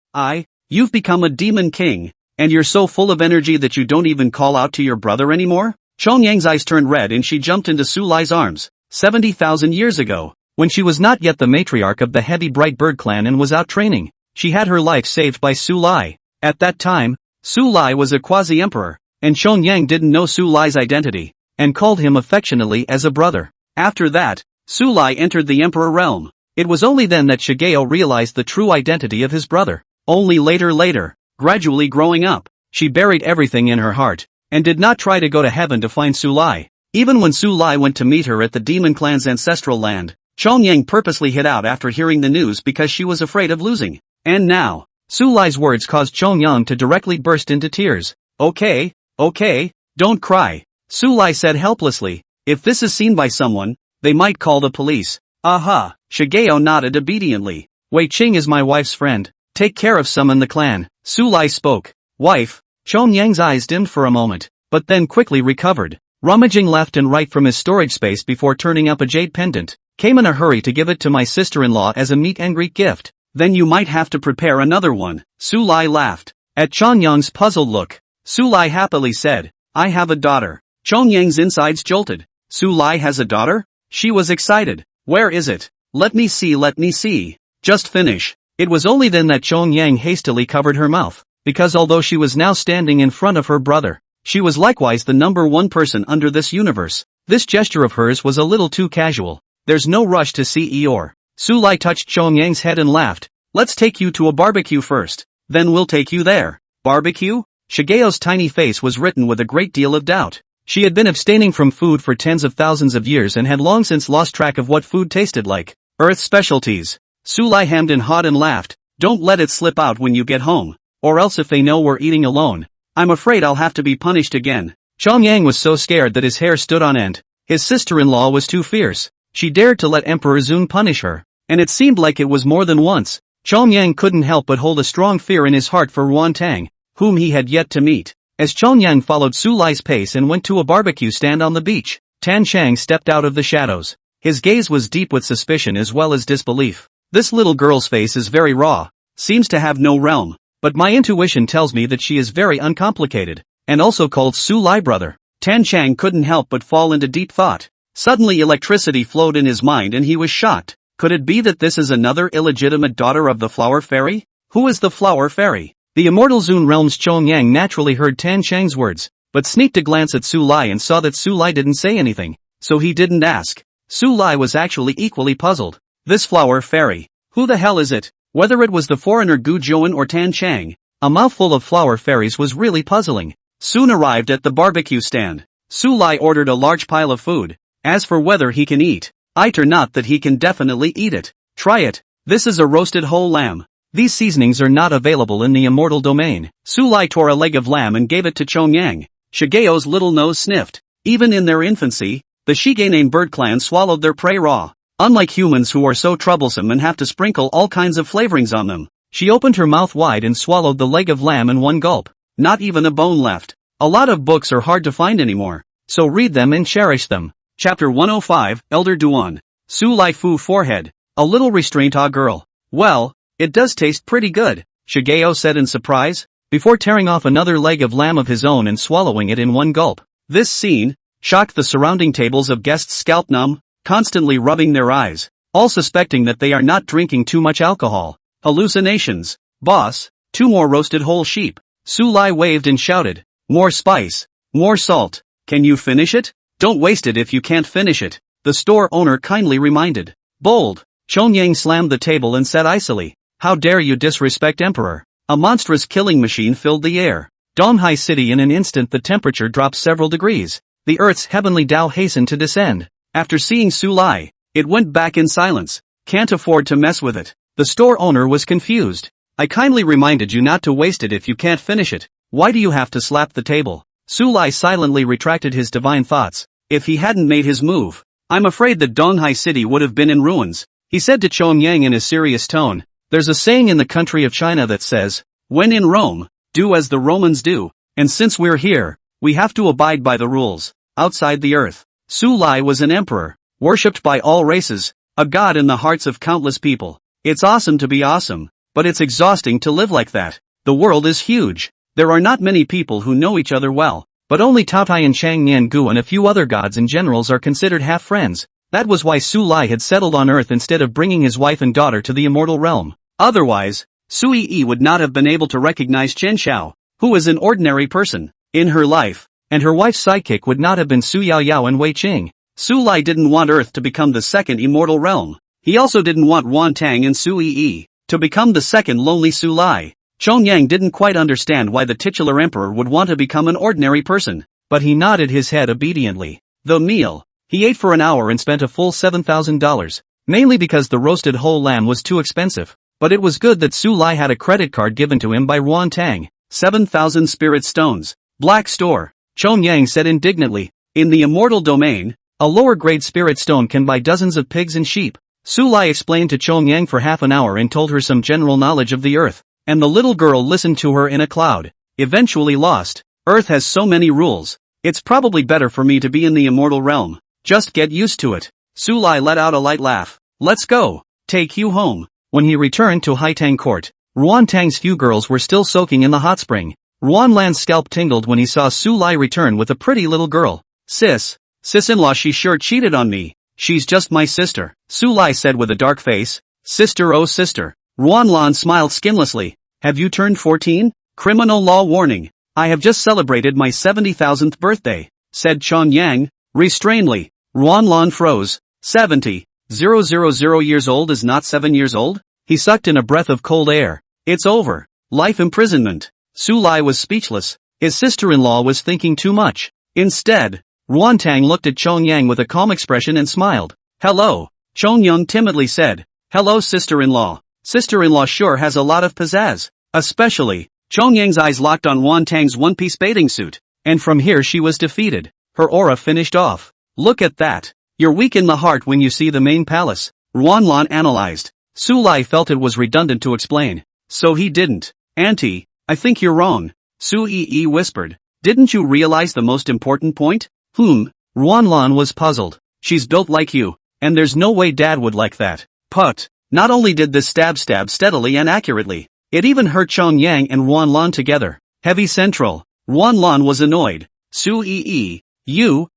you've become a demon king, and you're so full of energy that you don't even call out to your brother anymore? Chong Yang's eyes turned red and she jumped into Su Lai's arms. 70,000 years ago, when she was not yet the matriarch of the heavy Bright Bird clan and was out training, she had her life saved by Su Lai. At that time, Su Lai was a quasi-emperor, and Chong Yang didn't know Su Lai's identity, and called him affectionately as a brother. After that, Su Lai entered the emperor realm. It was only then that Shigeo realized the true identity of his brother. Only later, gradually growing up, she buried everything in her heart, and did not try to go to heaven to find Su Lai. Even when Su Lai went to meet her at the demon clan's ancestral land, Chong Yang purposely hid out after hearing the news because she was afraid of losing. And now, Su Lai's words caused Chong Yang to directly burst into tears. Okay, don't cry, Su Lai said helplessly. If this is seen by someone, they might call the police. Aha, Shigeo nodded obediently. Wei Qing is my wife's friend. Take care of summon the clan. Su Lai spoke. Wife? Chong Yang's eyes dimmed for a moment, but then quickly recovered. Rummaging left and right from his storage space before turning up a jade pendant. Came in a hurry to give it to my sister-in-law as a meet and greet gift. Then you might have to prepare another one. Su Lai laughed. At Chong Yang's puzzled look, Su Lai happily said, I have a daughter. Chong Yang's insides jolted. Su Lai has a daughter? She was excited. Where is it? Let me see. Just finish. It was only then that Chong Yang hastily covered her mouth, because although she was now standing in front of her brother, she was likewise the number one person under this universe. This gesture of hers was a little too casual. There's no rush to see Eeyore. Su Lai touched Chong Yang's head and laughed. Let's take you to a barbecue first. Then we'll take you there. Barbecue? Shigeo's tiny face was written with a great deal of doubt. She had been abstaining from food for tens of thousands of years and had long since lost track of what food tasted like. Earth specialties. Su Lai hemmed and hawed and laughed. Don't let it slip out when you get home. Or else if they know we're eating alone, I'm afraid I'll have to be punished again. Chong Yang was so scared that his hair stood on end. His sister-in-law was too fierce. She dared to let Emperor Zun punish her, and it seemed like it was more than once. Chong Yang couldn't help but hold a strong fear in his heart for Ruan Tang, whom he had yet to meet. As Chong Yang followed Su Lai's pace and went to a barbecue stand on the beach, Tan Chang stepped out of the shadows. His gaze was deep with suspicion as well as disbelief. This little girl's face is very raw, seems to have no realm, but my intuition tells me that she is very uncomplicated, and also called Su Lai brother. Tan Chang couldn't help but fall into deep thought. Suddenly electricity flowed in his mind and he was shocked. Could it be that this is another illegitimate daughter of the Flower Fairy? Who is the Flower Fairy? The immortal Zun Realm's Chong Yang naturally heard Tan Chang's words, but sneaked a glance at Su Lai and saw that Su Lai didn't say anything, so he didn't ask. Su Lai was actually equally puzzled. This Flower Fairy, who the hell is it? Whether it was the foreigner Gu Zhouan or Tan Chang, a mouthful of flower fairies was really puzzling. Soon arrived at the barbecue stand. Su Lai ordered a large pile of food. As for whether he can eat, it or not that he can definitely eat it. Try it. This is a roasted whole lamb. These seasonings are not available in the immortal domain. Su Lai tore a leg of lamb and gave it to Chong Yang. Shigeo's little nose sniffed. Even in their infancy, the Shigane bird clan swallowed their prey raw. Unlike humans who are so troublesome and have to sprinkle all kinds of flavorings on them, she opened her mouth wide and swallowed the leg of lamb in one gulp. Not even a bone left. A lot of books are hard to find anymore, so read them and cherish them. Chapter 105, Elder Duan. Su Lai Fu forehead. A little restraint, girl. Well, it does taste pretty good, Shigeo said in surprise, before tearing off another leg of lamb of his own and swallowing it in one gulp. This scene shocked the surrounding tables of guests scalp numb, constantly rubbing their eyes, all suspecting that they are not drinking too much alcohol. Hallucinations. Boss, 2 more roasted whole sheep. Su Lai waved and shouted. More spice. More salt. Can you finish it? Don't waste it if you can't finish it, the store owner kindly reminded. Bold. Chong Yang slammed the table and said icily. How dare you disrespect Emperor? A monstrous killing machine filled the air. Donghai City in an instant the temperature dropped several degrees. The Earth's heavenly Tao hastened to descend. After seeing Su Lai, it went back in silence. Can't afford to mess with it. The store owner was confused. I kindly reminded you not to waste it if you can't finish it. Why do you have to slap the table? Su Lai silently retracted his divine thoughts. If he hadn't made his move, I'm afraid that Donghai City would have been in ruins. He said to Chong Yang in a serious tone. There's a saying in the country of China that says, when in Rome, do as the Romans do. And since we're here, we have to abide by the rules. Outside the earth, Su Lai was an emperor, worshipped by all races, a god in the hearts of countless people. It's awesome to be awesome, but it's exhausting to live like that. The world is huge. There are not many people who know each other well, but only Taotai and Chang Nian Gu and a few other gods and generals are considered half-friends. That was why Su Lai had settled on Earth instead of bringing his wife and daughter to the immortal realm. Otherwise, Su Yi would not have been able to recognize Chen Xiao, who was an ordinary person, in her life, and her wife's sidekick would not have been Su Yao Yao and Wei Qing. Su Lai didn't want Earth to become the second immortal realm. He also didn't want Ruan Tang and Su Yi to become the second lonely Su Lai. Chong Yang didn't quite understand why the titular emperor would want to become an ordinary person, but he nodded his head obediently. The meal. He ate for an hour and spent a full $7,000, mainly because the roasted whole lamb was too expensive. But it was good that Su Lai had a credit card given to him by Ruan Tang. 7,000 spirit stones. Black store. Chong Yang said indignantly. In the immortal domain, a lower grade spirit stone can buy dozens of pigs and sheep. Su Lai explained to Chong Yang for half an hour and told her some general knowledge of the earth, and the little girl listened to her in a cloud. eventually lost. Earth has so many rules. It's probably better for me to be in the immortal realm. Just get used to it. Su Lai let out a light laugh. Let's go. Take you home. When he returned to Haitang court, Ruan Tang's few girls were still soaking in the hot spring. Ruan Lan's scalp tingled when he saw Su Lai return with a pretty little girl. Sis-in-law, she sure cheated on me. She's just my sister, Su Lai said with a dark face. Sister, oh sister. Ruan Lan smiled skinlessly. Have you turned 14? Criminal law warning. I have just celebrated my 70,000th birthday, said Chong Yang, restrainedly. Ruan Lan froze. 70,000 years old is not 7 years old? He sucked in a breath of cold air. It's over. Life imprisonment. Su Lai was speechless. His sister-in-law was thinking too much. Instead, Ruan Tang looked at Chong Yang with a calm expression and smiled. Hello. Chong Yang timidly said. Hello, sister-in-law. Sister-in-law sure has a lot of pizzazz. Especially. Chong Yang's eyes locked on Ruan Tang's one-piece bathing suit. And from here she was defeated. Her aura finished off. Look at that. You're weak in the heart when you see the main palace. Ruan Lan analyzed. Su Lai felt it was redundant to explain. So he didn't. Auntie, I think you're wrong. Su Yi whispered. Didn't you realize the most important point? Ruan Lan was puzzled. She's built like you, and there's no way Dad would like that. But, not only did this stab steadily and accurately, it even hurt Chong Yang and Ruan Lan together. Heavy central. Ruan Lan was annoyed. Su Yi, you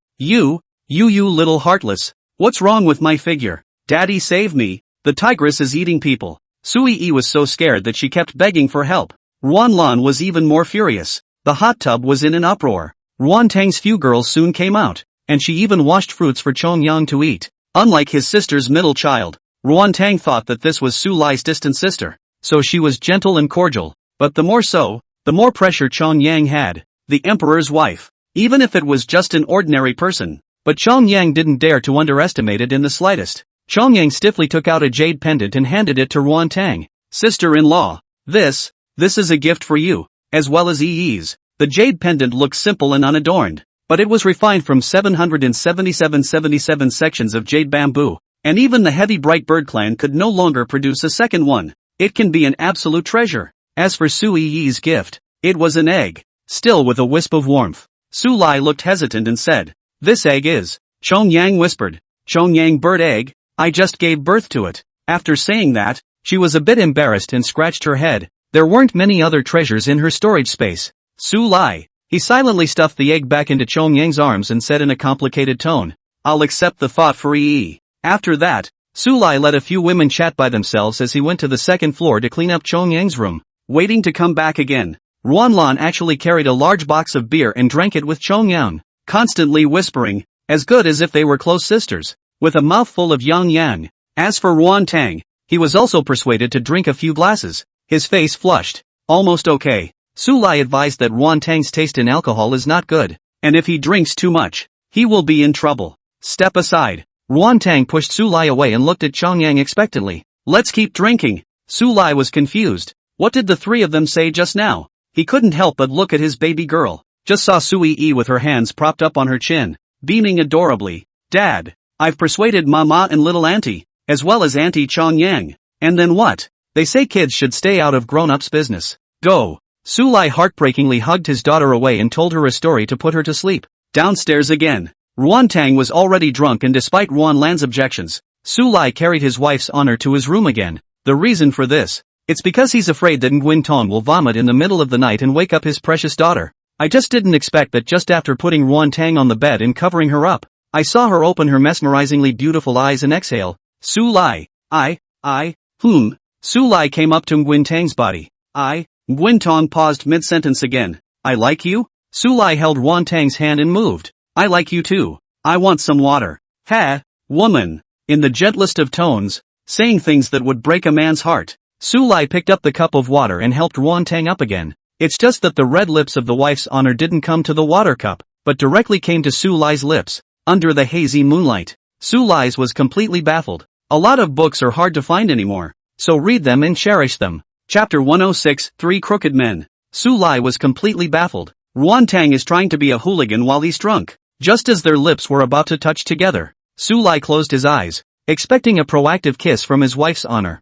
little heartless. What's wrong with my figure? Daddy save me, the tigress is eating people. Su Yi was so scared that she kept begging for help. Ruan Lan was even more furious. The hot tub was in an uproar. Ruan Tang's few girls soon came out, and she even washed fruits for Chong Yang to eat. Unlike his sister's middle child, Ruan Tang thought that this was Su Lai's distant sister, so she was gentle and cordial, but the more pressure Chong Yang had. The emperor's wife. Even if it was just an ordinary person. But Chong Yang didn't dare to underestimate it in the slightest. Chong Yang stiffly took out a jade pendant and handed it to Ruan Tang. Sister-in-law, this is a gift for you, as well as Yi's. The jade pendant looked simple and unadorned, but it was refined from 777 sections of jade bamboo, and even the heavy bright bird clan could no longer produce a second one. It can be an absolute treasure. As for Su Yi's gift, it was an egg, still with a wisp of warmth. Su Lai looked hesitant and said, this egg is, Chong Yang whispered. Chong Yang bird egg? I just gave birth to it. After saying that, she was a bit embarrassed and scratched her head. There weren't many other treasures in her storage space. Su Lai. He silently stuffed the egg back into Chong Yang's arms and said in a complicated tone, I'll accept the thought for Yi. After that, Su Lai let a few women chat by themselves as he went to the second floor to clean up Chong Yang's room, waiting to come back again. Ruan Lan actually carried a large box of beer and drank it with Chong Yang, constantly whispering, as good as if they were close sisters, with a mouthful of yang. As for Ruan Tang, he was also persuaded to drink a few glasses. His face flushed. Almost okay. Su Lai advised that Ruan Tang's taste in alcohol is not good, and if he drinks too much, he will be in trouble. Step aside. Ruan Tang pushed Su Lai away and looked at Chong Yang expectantly. Let's keep drinking. Su Lai was confused. What did the three of them say just now? He couldn't help but look at his baby girl. Just saw Su Yi with her hands propped up on her chin, beaming adorably. Dad, I've persuaded Mama and little auntie, as well as Auntie Chong Yang. And then what? They say kids should stay out of grown-ups' business. Go. Su Lai heartbreakingly hugged his daughter away and told her a story to put her to sleep. Downstairs again. Ruan Tang was already drunk, and despite Ruan Lan's objections, Su Lai carried his wife's honor to his room again. The reason for this? It's because he's afraid that Nguyen Ton will vomit in the middle of the night and wake up his precious daughter. I just didn't expect that just after putting Ruan Tang on the bed and covering her up, I saw her open her mesmerizingly beautiful eyes and exhale. Su Lai. Su Lai came up to Nguyen Tang's body. Nguyen Ton paused mid-sentence again. I like you? Su Lai held Ruan Tang's hand and moved. I like you too. I want some water. Ha, woman. In the gentlest of tones, saying things that would break a man's heart. Su Lai picked up the cup of water and helped Ruan Tang up again. It's just that the red lips of the wife's honor didn't come to the water cup, but directly came to Su Lai's lips, under the hazy moonlight. Su Lai's was completely baffled. A lot of books are hard to find anymore, so read them and cherish them. Chapter 106, Three Crooked Men. Su Lai was completely baffled. Ruan Tang is trying to be a hooligan while he's drunk. Just as their lips were about to touch together, Su Lai closed his eyes, expecting a proactive kiss from his wife's honor.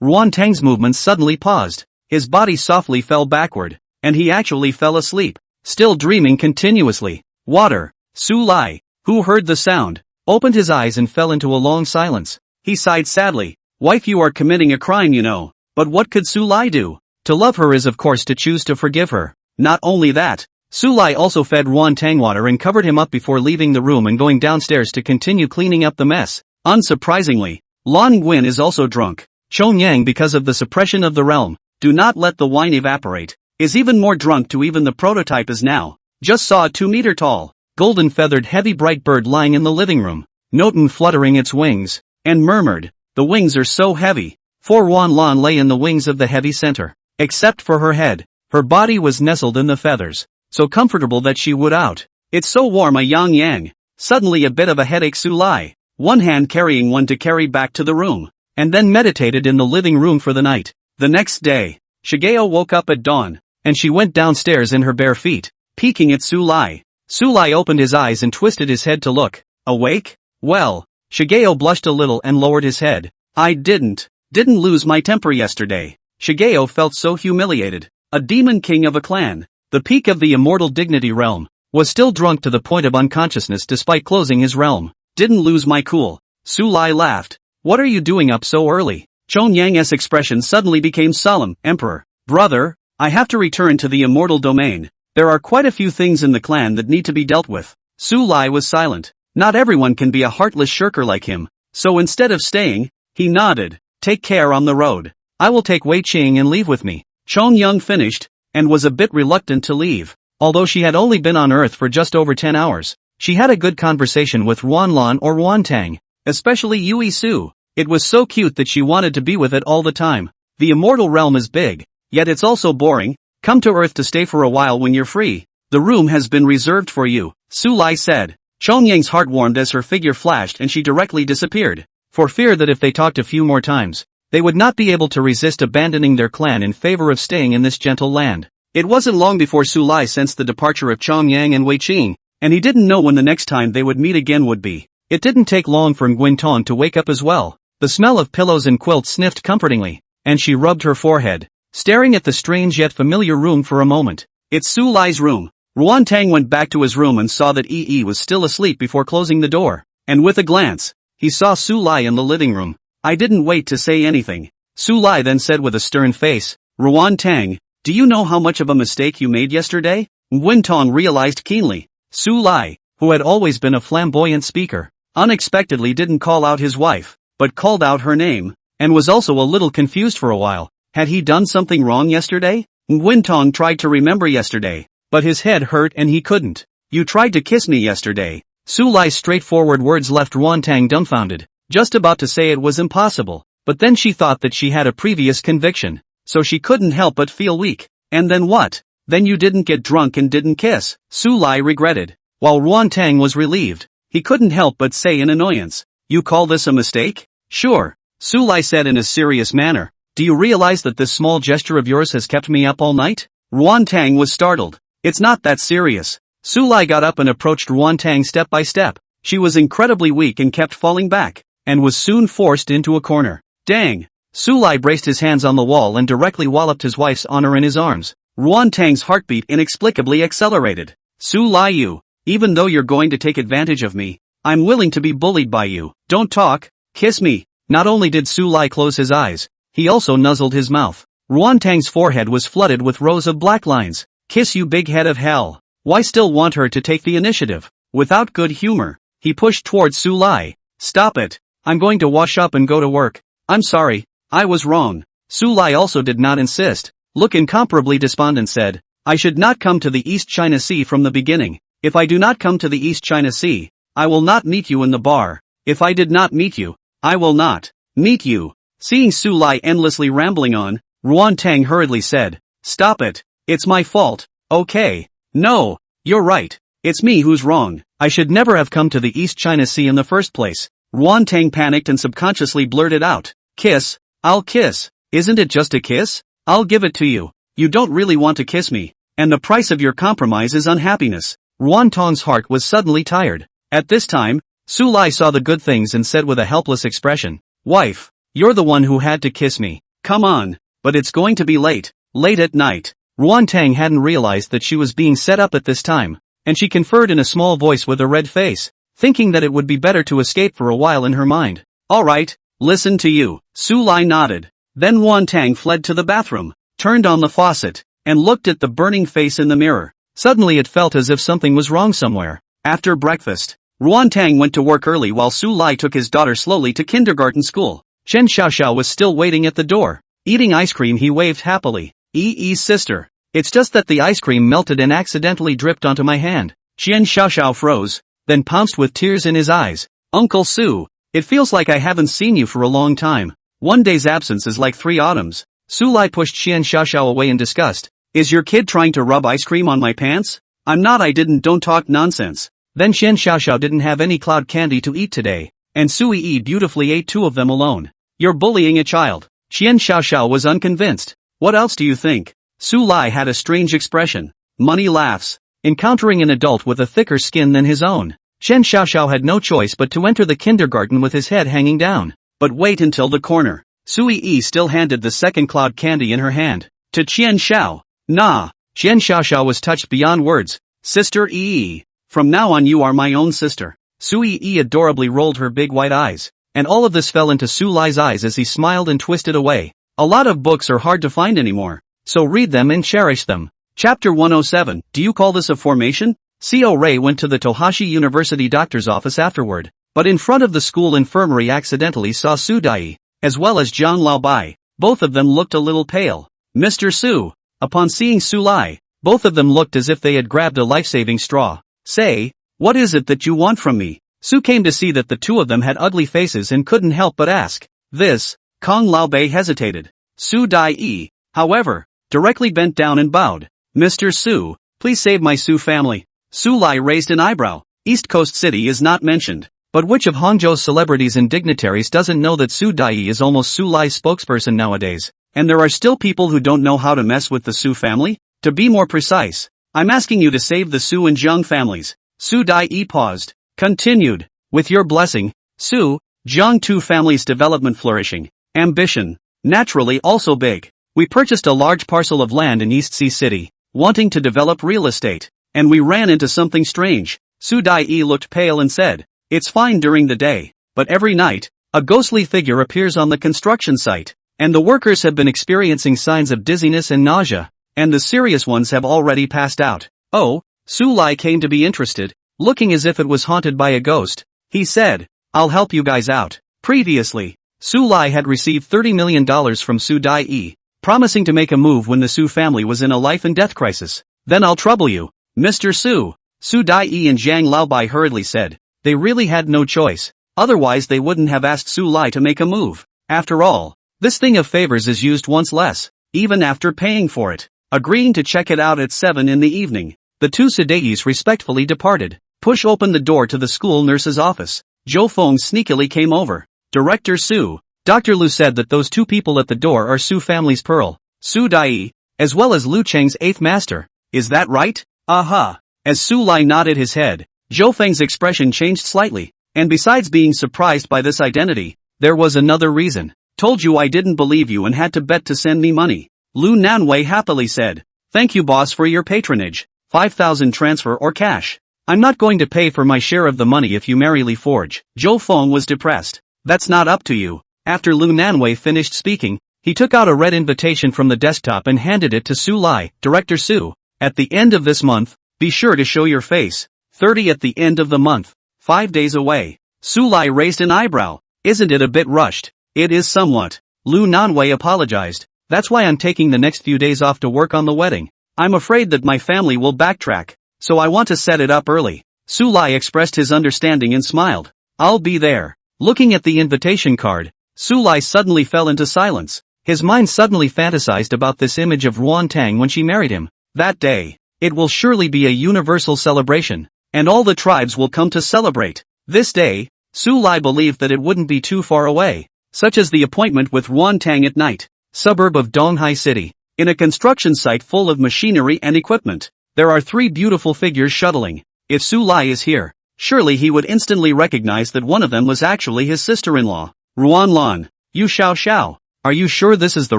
Ruan Tang's movements suddenly paused. His body softly fell backward, and he actually fell asleep, still dreaming continuously. Water. Su Lai, who heard the sound, opened his eyes and fell into a long silence. He sighed sadly. Wife, you are committing a crime, you know. But what could Su Lai do? To love her is of course to choose to forgive her. Not only that, Su Lai also fed Ruan Tang water and covered him up before leaving the room and going downstairs to continue cleaning up the mess. Unsurprisingly, Lan Nguyen is also drunk. Chong Yang, because of the suppression of the realm, do not let the wine evaporate, is even more drunk to even the prototype is now. Just saw a 2-meter tall, golden feathered heavy bright bird lying in the living room, Noten fluttering its wings, and murmured, the wings are so heavy. 4 Wan Lan lay in the wings of the heavy center. Except for her head, her body was nestled in the feathers, so comfortable that she would out. It's so warm, a yang yang. Suddenly a bit of a headache. Su Lai, one hand carrying one to carry back to the room, and then meditated in the living room for the night. The next day, Shigeo woke up at dawn, and she went downstairs in her bare feet, peeking at Su Lai. Su Lai opened his eyes and twisted his head to look. Awake? Well, Shigeo blushed a little and lowered his head. I didn't lose my temper yesterday. Shigeo felt so humiliated. A demon king of a clan, the peak of the immortal dignity realm, was still drunk to the point of unconsciousness despite closing his realm. Didn't lose my cool. Su Lai laughed. What are you doing up so early? Chong Yang's expression suddenly became solemn. Emperor, brother, I have to return to the immortal domain. There are quite a few things in the clan that need to be dealt with. Su Lai was silent. Not everyone can be a heartless shirker like him, so instead of staying, he nodded. Take care on the road. I will take Wei Qing and leave with me. Chong Yang finished, and was a bit reluctant to leave. Although she had only been on Earth for just over 10 hours, she had a good conversation with Ruan Lan or Ruan Tang, especially Yui Su. It was so cute that she wanted to be with it all the time. The immortal realm is big, yet it's also boring. Come to Earth to stay for a while when you're free. The room has been reserved for you, Su Lai said. Chong Yang's heart warmed as her figure flashed and she directly disappeared, for fear that if they talked a few more times, they would not be able to resist abandoning their clan in favor of staying in this gentle land. It wasn't long before Su Lai sensed the departure of Chong Yang and Wei Qing, and he didn't know when the next time they would meet again would be. It didn't take long for Nguyen Tong to wake up as well. The smell of pillows and quilts sniffed comfortingly, and she rubbed her forehead, staring at the strange yet familiar room for a moment. It's Su Lai's room. Ruan Tang went back to his room and saw that Yi was still asleep before closing the door, and with a glance, he saw Su Lai in the living room. I didn't wait to say anything. Su Lai then said with a stern face, Ruan Tang, do you know how much of a mistake you made yesterday? Nguyen Tong realized keenly. Su Lai, who had always been a flamboyant speaker, unexpectedly didn't call out his wife, but called out her name, and was also a little confused for a while. Had he done something wrong yesterday? Nguyen Tong tried to remember yesterday, but his head hurt and he couldn't. You tried to kiss me yesterday. Su Lai's straightforward words left Ruan Tang dumbfounded, just about to say it was impossible, but then she thought that she had a previous conviction, so she couldn't help but feel weak. And then what? Then you didn't get drunk and didn't kiss. Su Lai regretted, while Ruan Tang was relieved. He couldn't help but say in annoyance, you call this a mistake? Sure, Su Lai said in a serious manner. Do you realize that this small gesture of yours has kept me up all night? Ruan Tang was startled. It's not that serious. Su Lai got up and approached Ruan Tang step by step. She was incredibly weak and kept falling back, and was soon forced into a corner. Dang! Su Lai braced his hands on the wall and directly walloped his wife's honor in his arms. Ruan Tang's heartbeat inexplicably accelerated. Su Lai, you, even though you're going to take advantage of me, I'm willing to be bullied by you. Don't talk, kiss me. Not only did Su Lai close his eyes, he also nuzzled his mouth. Ruan Tang's forehead was flooded with rows of black lines. Kiss, you big head of hell. Why still want her to take the initiative? Without good humor, he pushed towards Su Lai. Stop it. I'm going to wash up and go to work. I'm sorry, I was wrong. Su Lai also did not insist. Look incomparably despondent said, I should not come to the East China Sea from the beginning. If I do not come to the East China Sea, I will not meet you in the bar. If I did not meet you, I will not meet you. Seeing Su Lai endlessly rambling on, Ruan Tang hurriedly said, stop it. It's my fault. Okay. No, you're right. It's me who's wrong. I should never have come to the East China Sea in the first place. Ruan Tang panicked and subconsciously blurted out, kiss, I'll kiss. Isn't it just a kiss? I'll give it to you. You don't really want to kiss me, and the price of your compromise is unhappiness. Ruan Tong's heart was suddenly tired. At this time, Su Lai saw the good things and said with a helpless expression, wife, you're the one who had to kiss me. Come on, but it's going to be late at night. Ruan Tang hadn't realized that she was being set up at this time, and she conferred in a small voice with a red face, thinking that it would be better to escape for a while in her mind. Alright, listen to you. Su Lai nodded. Then Ruan Tang fled to the bathroom, turned on the faucet, and looked at the burning face in the mirror. Suddenly it felt as if something was wrong somewhere. After breakfast, Ruan Tang went to work early while Su Lai took his daughter slowly to kindergarten school. Chen Xiaoxiao was still waiting at the door. Eating ice cream, he waved happily. Yi's sister. It's just that the ice cream melted and accidentally dripped onto my hand. Chen Xiaoxiao froze, then pounced with tears in his eyes. Uncle Su, it feels like I haven't seen you for a long time. One day's absence is like 3 autumns. Su Lai pushed Chen Xiaoxiao away in disgust. Is your kid trying to rub ice cream on my pants? I'm not. I didn't. Don't talk nonsense. Then Chen Xiaoxiao didn't have any cloud candy to eat today, and Su Yi beautifully ate 2 of them alone. You're bullying a child. Chen Xiaoxiao was unconvinced. What else do you think? Su Lai had a strange expression. Money laughs. Encountering an adult with a thicker skin than his own, Chen Xiaoxiao had no choice but to enter the kindergarten with his head hanging down. But wait until the corner. Su Yi still handed the second cloud candy in her hand to Chen Xiao. Nah. Chen Xiaoxiao was touched beyond words. Sister Yi. From now on you are my own sister. Su Yi adorably rolled her big white eyes, and all of this fell into Su Lai's eyes as he smiled and twisted away. A lot of books are hard to find anymore, so read them and cherish them. Chapter 107. Do you call this a formation? Co Ray went to the Tohashi University doctor's office afterward, but in front of the school infirmary accidentally saw Su Dai, as well as Zhang Laobai. Both of them looked a little pale. Mr. Su. Upon seeing Su Lai, both of them looked as if they had grabbed a life-saving straw. Say, what is it that you want from me? Su came to see that the 2 of them had ugly faces and couldn't help but ask. This. Kong Laobei hesitated. Su Dai, however, directly bent down and bowed. Mr. Su, please save my Su family. Su Lai raised an eyebrow. East Coast City is not mentioned, but which of Hangzhou's celebrities and dignitaries doesn't know that Su Dai is almost Su Lai's spokesperson nowadays? And there are still people who don't know how to mess with the Su family? To be more precise, I'm asking you to save the Su and Zhang families. Su Dai paused, continued, with your blessing, Su, Zhang 2 families' development flourishing, ambition, naturally also big. We purchased a large parcel of land in East Sea City, wanting to develop real estate, and we ran into something strange. Su Dai looked pale and said, it's fine during the day, but every night, a ghostly figure appears on the construction site, and the workers have been experiencing signs of dizziness and nausea, and the serious ones have already passed out. Oh, Su Lai came to be interested, looking as if it was haunted by a ghost. He said, I'll help you guys out. Previously, Su Lai had received $30 million from Su Dai, promising to make a move when the Su family was in a life and death crisis. Then I'll trouble you, Mr. Su. Su Dai and Zhang Laobai hurriedly said. They really had no choice, otherwise they wouldn't have asked Su Lai to make a move. After all, this thing of favors is used once less, even after paying for it. Agreeing to check it out at 7 in the evening, the 2 Sudais respectfully departed. Push opened the door to the school nurse's office. Zhou Feng sneakily came over. Director Su. Dr. Lu said that those 2 people at the door are Su family's pearl, Su Dai, as well as Lu Cheng's 8th master. Is that right? Aha. As Su Lai nodded his head, Zhou Feng's expression changed slightly, and besides being surprised by this identity, there was another reason. Told you I didn't believe you and had to bet to send me money. Lu Nanwei happily said. Thank you boss for your patronage. 5,000 transfer or cash. I'm not going to pay for my share of the money if you marry Li Forge. Zhou Feng was depressed. That's not up to you. After Lu Nanwei finished speaking, he took out a red invitation from the desktop and handed it to Su Lai. Director Su, at the end of this month, be sure to show your face. 30 at the end of the month. 5 days away. Su Lai raised an eyebrow. Isn't it a bit rushed? It is somewhat. Lu Nanwei apologized. That's why I'm taking the next few days off to work on the wedding. I'm afraid that my family will backtrack, so I want to set it up early. Su Lai expressed his understanding and smiled. I'll be there. Looking at the invitation card, Su Lai suddenly fell into silence. His mind suddenly fantasized about this image of Ruan Tang when she married him. That day, it will surely be a universal celebration, and all the tribes will come to celebrate. This day, Su Lai believed that it wouldn't be too far away, such as the appointment with Ruan Tang at night. Suburb of Donghai City. In a construction site full of machinery and equipment, there are 3 beautiful figures shuttling. If Su Lai is here, surely he would instantly recognize that one of them was actually his sister-in-law. Ruan Lan, Yu Xiao Xiao, are you sure this is the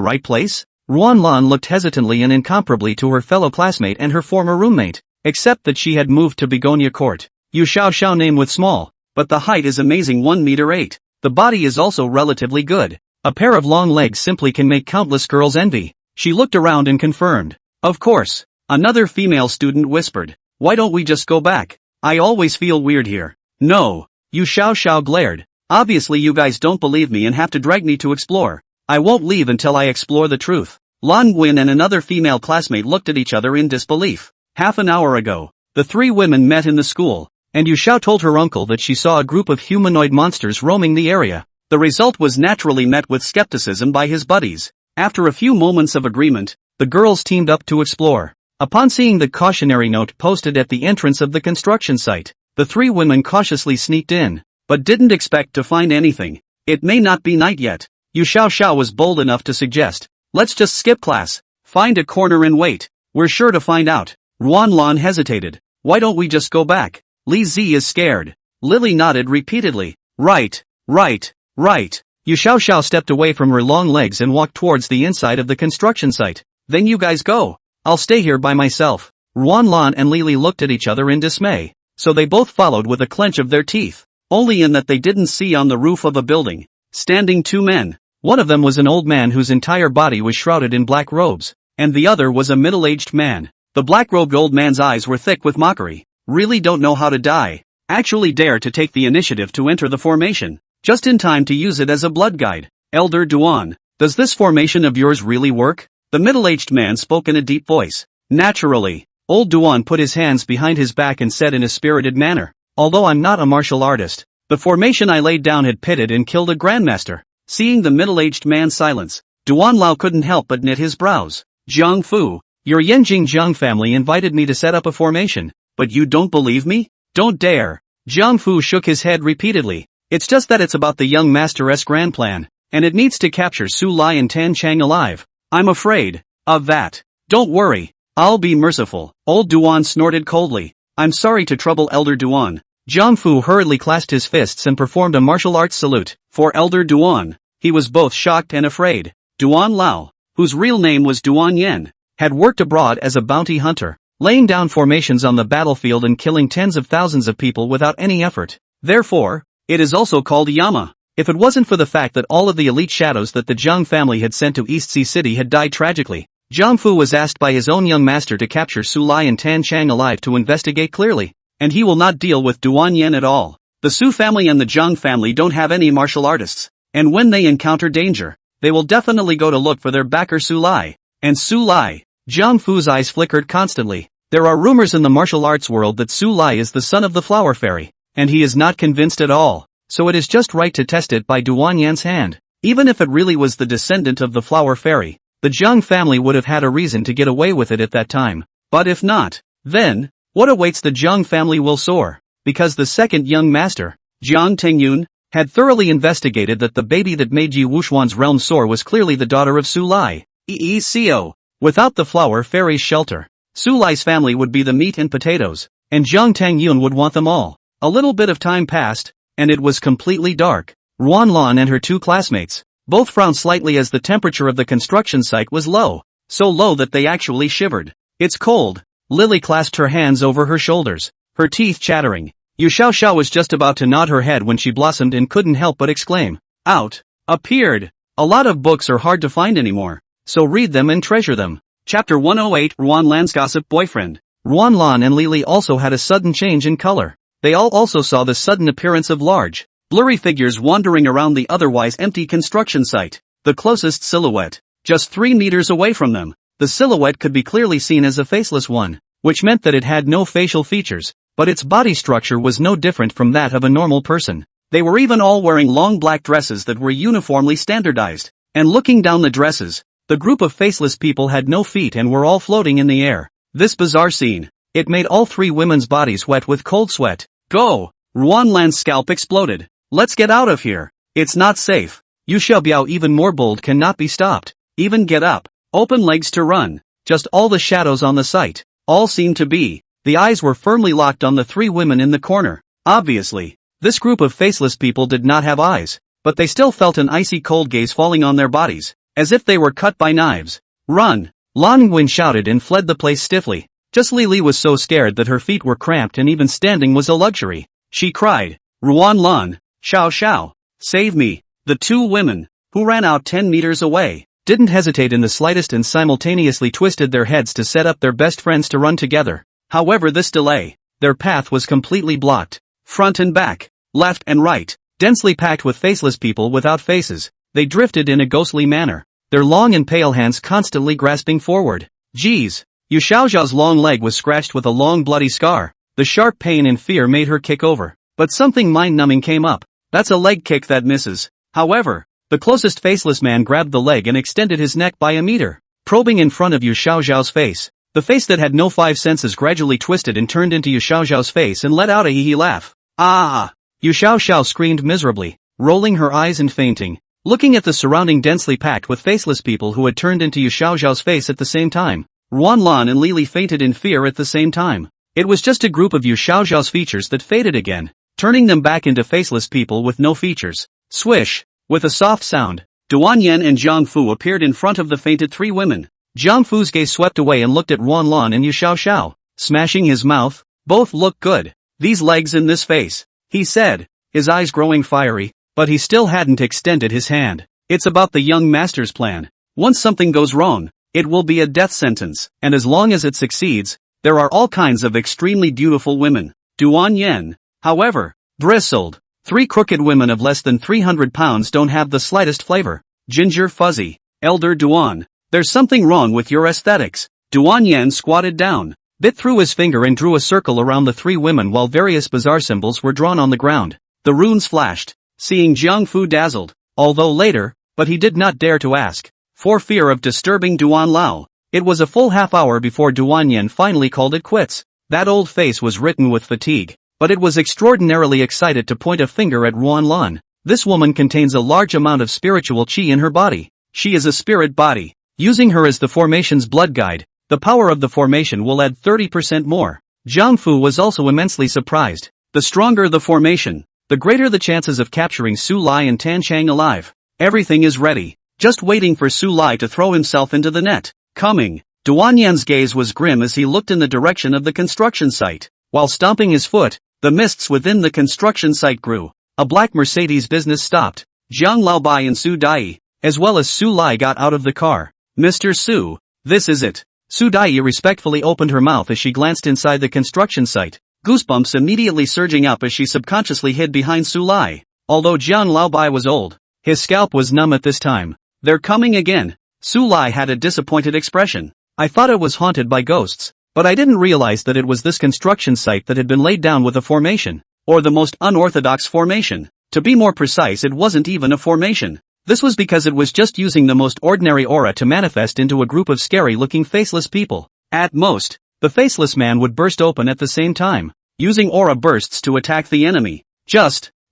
right place? Ruanlan looked hesitantly and incomparably to her fellow classmate and her former roommate, except that she had moved to Begonia Court. Yu Xiao name with small, but the height is amazing 1 meter 8. The body is also relatively good. A pair of long legs simply can make countless girls envy. She looked around and confirmed. Of course. Another female student whispered. Why don't we just go back? I always feel weird here. No. Yu Xiao glared. Obviously you guys don't believe me and have to drag me to explore. I won't leave until I explore the truth. Lan Guin and another female classmate looked at each other in disbelief. Half an hour ago, the three women met in the school, and Yu Xiao told her uncle that she saw a group of humanoid monsters roaming the area. The result was naturally met with skepticism by his buddies. After a few moments of agreement, the girls teamed up to explore. Upon seeing the cautionary note posted at the entrance of the construction site, the three women cautiously sneaked in, but didn't expect to find anything. It may not be night yet. Yu Xiao was bold enough to suggest, let's just skip class, find a corner and wait, we're sure to find out. Ruanlan hesitated. Why don't we just go back? Li Zi is scared. Lily nodded repeatedly. Right. Yu Xiao stepped away from her long legs and walked towards the inside of the construction site. Then you guys go. I'll stay here by myself. Ruanlan and Lily looked at each other in dismay, so they both followed with a clench of their teeth. Only in that they didn't see on the roof of a building, standing two men. One of them was an old man whose entire body was shrouded in black robes, and the other was a middle-aged man. The black-robed old man's eyes were thick with mockery. Really don't know how to die. Actually dare to take the initiative to enter the formation, just in time to use it as a blood guide. Elder Duan, does this formation of yours really work? The middle-aged man spoke in a deep voice. Naturally. Old Duan put his hands behind his back and said in a spirited manner, although I'm not a martial artist, the formation I laid down had pitted and killed a grandmaster. Seeing the middle-aged man's silence, Duan Lao couldn't help but knit his brows. Jiang Fu, your Yanjing Jiang family invited me to set up a formation, but you don't believe me? Don't dare. Jiang Fu shook his head repeatedly. It's just that it's about the young master's grand plan, and it needs to capture Su Lai and Tan Chang alive. I'm afraid of that. Don't worry, I'll be merciful. Old Duan snorted coldly. I'm sorry to trouble Elder Duan. Jiang Fu hurriedly clasped his fists and performed a martial arts salute. For Elder Duan, he was both shocked and afraid. Duan Lao, whose real name was Duan Yen, had worked abroad as a bounty hunter, laying down formations on the battlefield and killing tens of thousands of people without any effort. Therefore, it is also called Yama. If it wasn't for the fact that all of the elite shadows that the Jiang family had sent to East Sea City had died tragically, Jiang Fu was asked by his own young master to capture Su Lai and Tan Chang alive to investigate clearly, and he will not deal with Duan Yen at all. The Su family and the Jiang family don't have any martial artists, and when they encounter danger, they will definitely go to look for their backer Su Lai. And Su Lai, Jiang Fu's eyes flickered constantly. There are rumors in the martial arts world that Su Lai is the son of the Flower Fairy, and he is not convinced at all, so it is just right to test it by Duan Yan's hand. Even if it really was the descendant of the Flower Fairy, the Jiang family would have had a reason to get away with it at that time. But if not, then, what awaits the Jiang family will soar, because the second young master, Jiang Tengyun, had thoroughly investigated that the baby that made Yi Wuxuan's realm soar was clearly the daughter of Su Lai. EECO. Without the Flower Fairy's shelter, Su Lai's family would be the meat and potatoes, and Jiang Tengyun would want them all. A little bit of time passed, and it was completely dark. Ruanlan and her two classmates both frowned slightly as the temperature of the construction site was low, so low that they actually shivered. It's cold. Lily clasped her hands over her shoulders, her teeth chattering. Yu Xiao was just about to nod her head when she blossomed and couldn't help but exclaim. Out. Appeared. A lot of books are hard to find anymore, so read them and treasure them. Chapter 108 Ruanlan's Gossip Boyfriend. Ruanlan and Lily also had a sudden change in color. They all also saw the sudden appearance of large, blurry figures wandering around the otherwise empty construction site. The closest silhouette, just 3 meters away from them. The silhouette could be clearly seen as a faceless one, which meant that it had no facial features, but its body structure was no different from that of a normal person. They were even all wearing long black dresses that were uniformly standardized, and looking down the dresses, the group of faceless people had no feet and were all floating in the air. This bizarre scene, it made all 3 women's bodies wet with cold sweat. Go! Ruanlan's scalp exploded. Let's get out of here. It's not safe. Yu Xiaobiao, even more bold, cannot be stopped. Even get up. Open legs to run. Just all the shadows on the site. All seemed to be. The eyes were firmly locked on the 3 women in the corner. Obviously, this group of faceless people did not have eyes, but they still felt an icy cold gaze falling on their bodies, as if they were cut by knives. Run! Lan Nguyen shouted and fled the place stiffly. Just Li was so scared that her feet were cramped and even standing was a luxury. She cried, Ruan Lan, Xiao Xiao, save me. The two women, who ran out 10 meters away, didn't hesitate in the slightest and simultaneously twisted their heads to set up their best friends to run together. However, this delay, their path was completely blocked. Front and back, left and right, densely packed with faceless people without faces, they drifted in a ghostly manner, their long and pale hands constantly grasping forward. Geez! Yu Xiaoxiao's long leg was scratched with a long bloody scar. The sharp pain and fear made her kick over. But something mind-numbing came up. That's a leg kick that misses. However, the closest faceless man grabbed the leg and extended his neck by a meter, probing in front of Yu Xiaoxiao's face. The face that had no five senses gradually twisted and turned into Yu Xiaoxiao's face and let out a hee-hee laugh. Ah! Yu Xiaoxiao screamed miserably, rolling her eyes and fainting. Looking at the surrounding densely packed with faceless people who had turned into Yu Xiaoxiao's face at the same time, Ruan Lan and Li fainted in fear at the same time. It was just a group of Yu Xiaoxiao's features that faded again, turning them back into faceless people with no features. Swish! With a soft sound, Duan Yan and Jiang Fu appeared in front of the fainted three women. Jiang Fu's gaze swept away and looked at Ruan Lan and Yu Xiaoxiao, smashing his mouth. Both look good. These legs and this face, he said, his eyes growing fiery, but he still hadn't extended his hand. It's about the young master's plan. Once something goes wrong, it will be a death sentence, and as long as it succeeds, there are all kinds of extremely beautiful women. Duan Yan, however, bristled. 3 crooked women of less than 300 pounds don't have the slightest flavor. Ginger Fuzzy, Elder Duan, there's something wrong with your aesthetics. Duan Yan squatted down, bit through his finger and drew a circle around the 3 women while various bizarre symbols were drawn on the ground. The runes flashed, seeing Jiang Fu dazzled, although later, but he did not dare to ask, for fear of disturbing Duan Lao. It was a full half hour before Duan Yan finally called it quits. That old face was written with fatigue, but it was extraordinarily excited to point a finger at Ruan Lan. This woman contains a large amount of spiritual qi in her body. She is a spirit body. Using her as the formation's blood guide, the power of the formation will add 30% more. Jiang Fu was also immensely surprised. The stronger the formation, the greater the chances of capturing Su Lai and Tan Chang alive. Everything is ready, just waiting for Su Lai to throw himself into the net. Coming. Duan Yan's gaze was grim as he looked in the direction of the construction site. While stomping his foot, the mists within the construction site grew. A black Mercedes business stopped. Jiang Laobai and Su Dai, as well as Su Lai, got out of the car. Mr. Su, this is it. Su Dai respectfully opened her mouth as she glanced inside the construction site, goosebumps immediately surging up as she subconsciously hid behind Su Lai. Although Jiang Laobai was old, his scalp was numb at this time. They're coming again. Su Lai had a disappointed expression. I thought it was haunted by ghosts, but I didn't realize that it was this construction site that had been laid down with a formation, or the most unorthodox formation. To be more precise, it wasn't even a formation. This was because it was just using the most ordinary aura to manifest into a group of scary-looking faceless people. At most, the faceless man would burst open at the same time, using aura bursts to attack the enemy.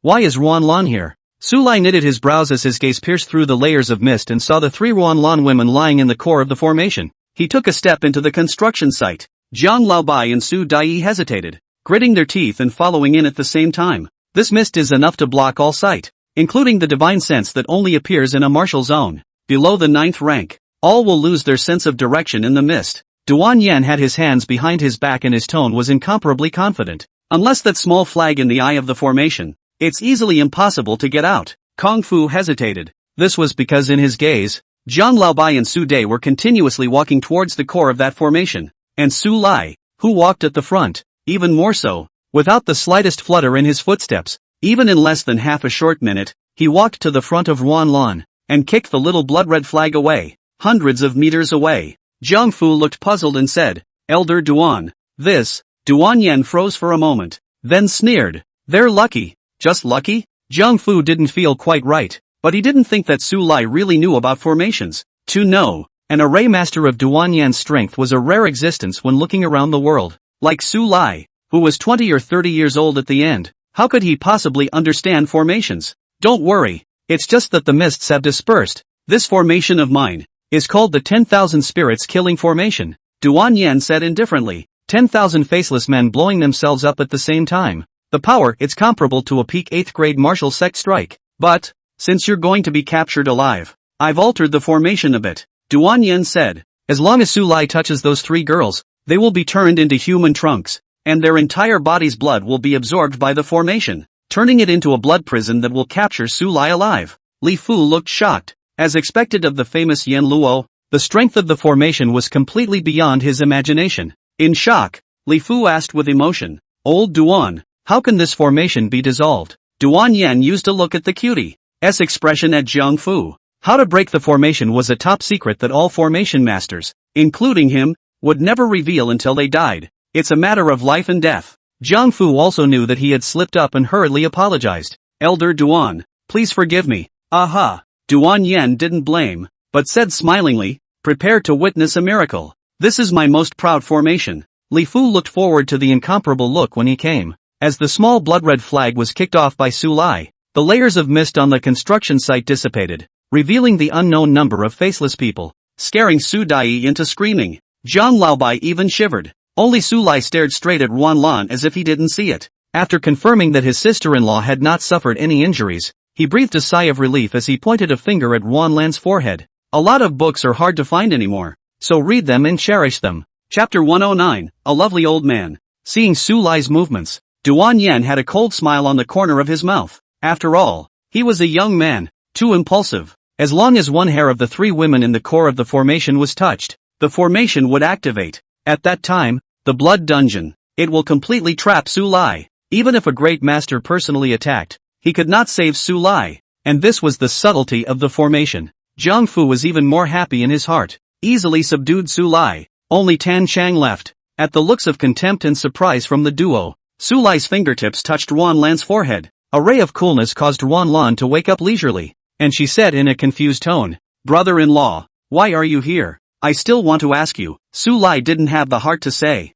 Why is Ruan Lan here? Su Lai knitted his brows as his gaze pierced through the layers of mist and saw the 3 Ruan Lan women lying in the core of the formation. He took a step into the construction site. Jiang Laobai and Su Dai hesitated, gritting their teeth and following in at the same time. This mist is enough to block all sight, including the divine sense that only appears in a martial zone. Below the 9th rank, all will lose their sense of direction in the mist. Duan Yan had his hands behind his back and his tone was incomparably confident. Unless that small flag in the eye of the formation, it's easily impossible to get out. Kung Fu hesitated. This was because in his gaze, Jiang Laobai and Su Dai were continuously walking towards the core of that formation, and Su Lai, who walked at the front, even more so, without the slightest flutter in his footsteps. Even in less than half a short minute, he walked to the front of Ruan Lan, and kicked the little blood-red flag away, hundreds of meters away. Jiang Fu looked puzzled and said, Elder Duan, this. Duan Yan froze for a moment, then sneered, they're lucky. Just lucky? Jiang Fu didn't feel quite right, but he didn't think that Su Lai really knew about formations. To know, an array master of Duan Yan's strength was a rare existence when looking around the world. Like Su Lai, who was 20 or 30 years old at the end, how could he possibly understand formations? Don't worry, it's just that the mists have dispersed. This formation of mine is called the 10,000 spirits killing formation, Duan Yan said indifferently. 10,000 faceless men blowing themselves up at the same time. The power, it's comparable to a peak 8th grade martial sect strike. But, since you're going to be captured alive, I've altered the formation a bit. Duan Yen said. As long as Su Lai touches those three girls, they will be turned into human trunks, and their entire body's blood will be absorbed by the formation, turning it into a blood prison that will capture Su Lai alive. Li Fu looked shocked. As expected of the famous Yen Luo, the strength of the formation was completely beyond his imagination. In shock, Li Fu asked with emotion, "Old Duan, how can this formation be dissolved?" Duan Yen used a look at the cutie's expression at Jiang Fu. How to break the formation was a top secret that all formation masters, including him, would never reveal until they died. It's a matter of life and death. Jiang Fu also knew that he had slipped up and hurriedly apologized. "Elder Duan, please forgive me." "Aha." Duan Yen didn't blame, but said smilingly, "Prepare to witness a miracle. This is my most proud formation." Li Fu looked forward to the incomparable look when he came. As the small blood-red flag was kicked off by Su Lai, the layers of mist on the construction site dissipated, revealing the unknown number of faceless people, scaring Su Dai into screaming. Zhang Laobai even shivered. Only Su Lai stared straight at Ruan Lan as if he didn't see it. After confirming that his sister-in-law had not suffered any injuries, he breathed a sigh of relief as he pointed a finger at Ruan Lan's forehead. A lot of books are hard to find anymore, so read them and cherish them. Chapter 109, A Lovely Old Man. Seeing Su Lai's movements, Duan Yen had a cold smile on the corner of his mouth. After all, he was a young man, too impulsive. As long as one hair of the three women in the core of the formation was touched, the formation would activate. At that time, the blood dungeon. It will completely trap Su Lai. Even if a great master personally attacked, he could not save Su Lai. And this was the subtlety of the formation. Jiang Fu was even more happy in his heart. Easily subdued Su Lai. Only Tan Chang left. At the looks of contempt and surprise from the duo, Su Lai's fingertips touched Ruan Lan's forehead. A ray of coolness caused Ruan Lan to wake up leisurely, and she said in a confused tone, "Brother-in-law, why are you here? I still want to ask you." Su Lai didn't have the heart to say.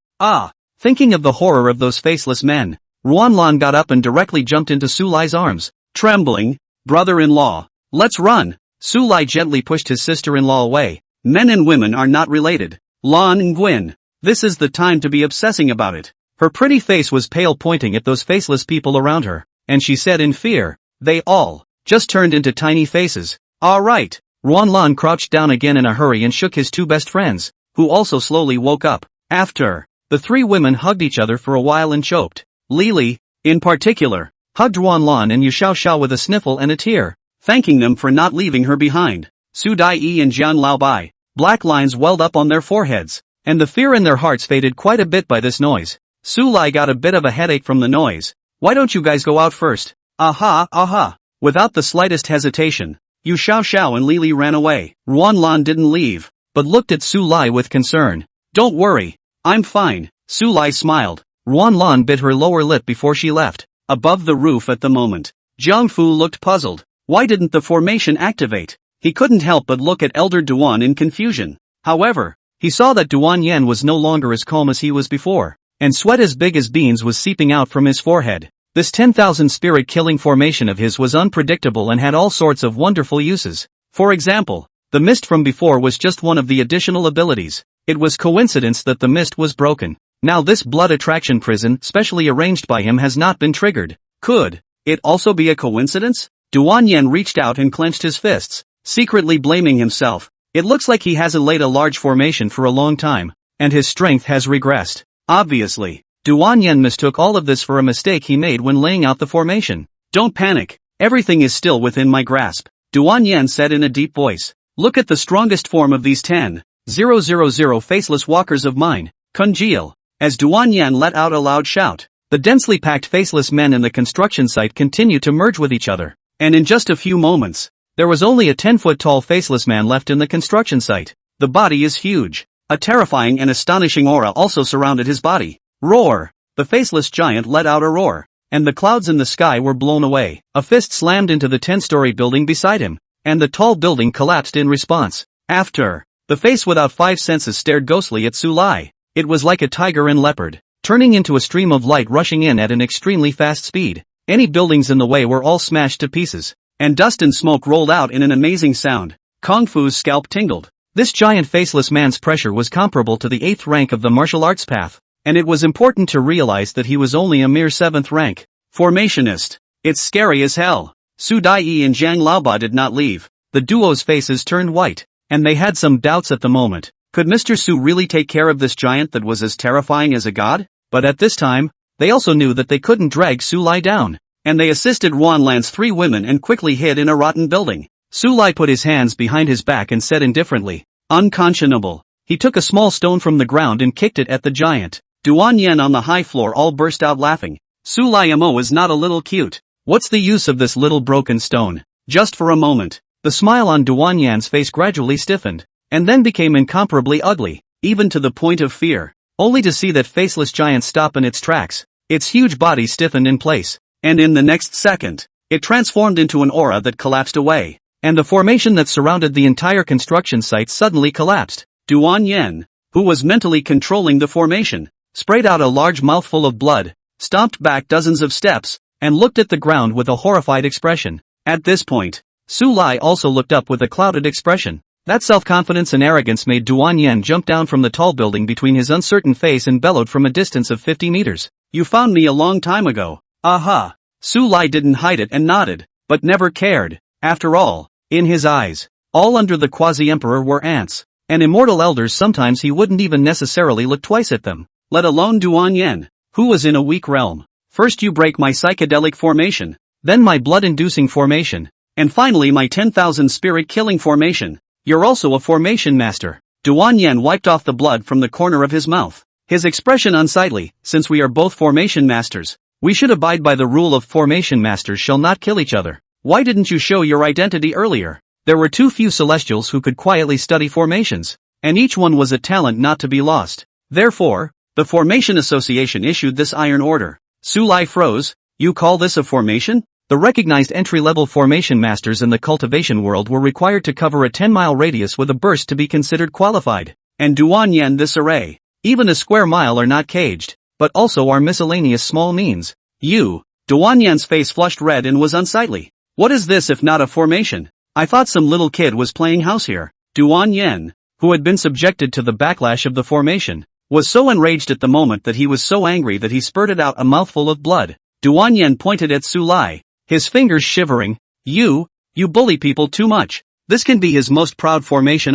Thinking of the horror of those faceless men, Ruan Lan got up and directly jumped into Su Lai's arms, trembling. "Brother-in-law, let's run." Su Lai gently pushed his sister-in-law away. "Men and women are not related. Lan Nguyen. This is the time to be obsessing about it." Her pretty face was pale, pointing at those faceless people around her, and she said in fear, "They all just turned into tiny faces." "All right." Ruan Lan crouched down again in a hurry and shook his two best friends, who also slowly woke up. After, the three women hugged each other for a while and choked. Lili, in particular, hugged Ruan Lan and Yu Xiao with a sniffle and a tear, thanking them for not leaving her behind. Su Dai and Jian Laobai, black lines welled up on their foreheads, and the fear in their hearts faded quite a bit by this noise. Su Lai got a bit of a headache from the noise. "Why don't you guys go out first?" Aha. Without the slightest hesitation, Yu Xiao and Lili ran away. Ruan Lan didn't leave, but looked at Su Lai with concern. "Don't worry, I'm fine." Su Lai smiled. Ruan Lan bit her lower lip before she left. Above the roof at the moment, Jiang Fu looked puzzled. Why didn't the formation activate? He couldn't help but look at Elder Duan in confusion. However, he saw that Duan Yen was no longer as calm as he was before, and sweat as big as beans was seeping out from his forehead. This 10,000 spirit-killing formation of his was unpredictable and had all sorts of wonderful uses. For example, the mist from before was just one of the additional abilities. It was coincidence that the mist was broken. Now this blood attraction prison, specially arranged by him, has not been triggered. Could it also be a coincidence? Duan Yen reached out and clenched his fists, secretly blaming himself. It looks like he hasn't laid a large formation for a long time, and his strength has regressed. Obviously, Duan Yen mistook all of this for a mistake he made when laying out the formation. "Don't panic, everything is still within my grasp," Duan Yen said in a deep voice. "Look at the strongest form of these 10,000 faceless walkers of mine, congeal." As Duan Yen let out a loud shout, the densely packed faceless men in the construction site continued to merge with each other, and in just a few moments, there was only a 10-foot-tall faceless man left in the construction site. The body is huge. A terrifying and astonishing aura also surrounded his body. Roar! The faceless giant let out a roar, and the clouds in the sky were blown away. A fist slammed into the 10-story building beside him, and the tall building collapsed in response. After, the face without five senses stared ghostly at Su Lai. It was like a tiger and leopard, turning into a stream of light rushing in at an extremely fast speed. Any buildings in the way were all smashed to pieces, and dust and smoke rolled out in an amazing sound. Kung Fu's scalp tingled. This giant faceless man's pressure was comparable to the 8th rank of the martial arts path, and it was important to realize that he was only a mere 7th rank formationist. It's scary as hell. Su Dai and Zhang Laoba did not leave. The duo's faces turned white. and they had some doubts at the moment. Could Mr. Su really take care of this giant that was as terrifying as a god? But at this time, they also knew that they couldn't drag Su Lai down, and they assisted Wanlan's 3 women and quickly hid in a rotten building. Su Lai put his hands behind his back and said indifferently, "Unconscionable." He took a small stone from the ground and kicked it at the giant. Duan Yen on the high floor all burst out laughing. Su Lai Mo is not a little cute. What's the use of this little broken stone? Just for a moment. The smile on Duan Yan's face gradually stiffened, and then became incomparably ugly, even to the point of fear, only to see that faceless giant stop in its tracks. Its huge body stiffened in place, and in the next second, it transformed into an aura that collapsed away, and the formation that surrounded the entire construction site suddenly collapsed. Duan Yen, who was mentally controlling the formation, sprayed out a large mouthful of blood, stomped back dozens of steps, and looked at the ground with a horrified expression. At this point, Su Lai also looked up with a clouded expression. That self-confidence and arrogance made Duan Yen jump down from the tall building between his uncertain face and bellowed from a distance of 50 meters. "You found me a long time ago." "Aha." Su Lai didn't hide it and nodded, but never cared. After all, in his eyes, all under the quasi-emperor were ants, and immortal elders sometimes he wouldn't even necessarily look twice at them, let alone Duan Yen, who was in a weak realm. "First you break my psychedelic formation, then my blood-inducing formation, and finally my 10,000 spirit-killing formation. You're also a formation master." Duan Yen wiped off the blood from the corner of his mouth, his expression unsightly. "Since we are both formation masters, we should abide by the rule of formation masters shall not kill each other. Why didn't you show your identity earlier?" There were too few celestials who could quietly study formations, and each one was a talent not to be lost. Therefore, the Formation Association issued this iron order. Su Lai froze. "You call this a formation?" The recognized entry-level formation masters in the cultivation world were required to cover a 10-mile radius with a burst to be considered qualified. And Duan Yen this array. Even a square mile are not caged, but also are miscellaneous small means. "You." Duan Yan's face flushed red and was unsightly. "What is this if not a formation? I thought some little kid was playing house here." Duan Yen, who had been subjected to the backlash of the formation, was so enraged at the moment that he was so angry that he spurted out a mouthful of blood. Duan Yen pointed at Su Lai, his fingers shivering. You bully people too much. This can be his most proud formation.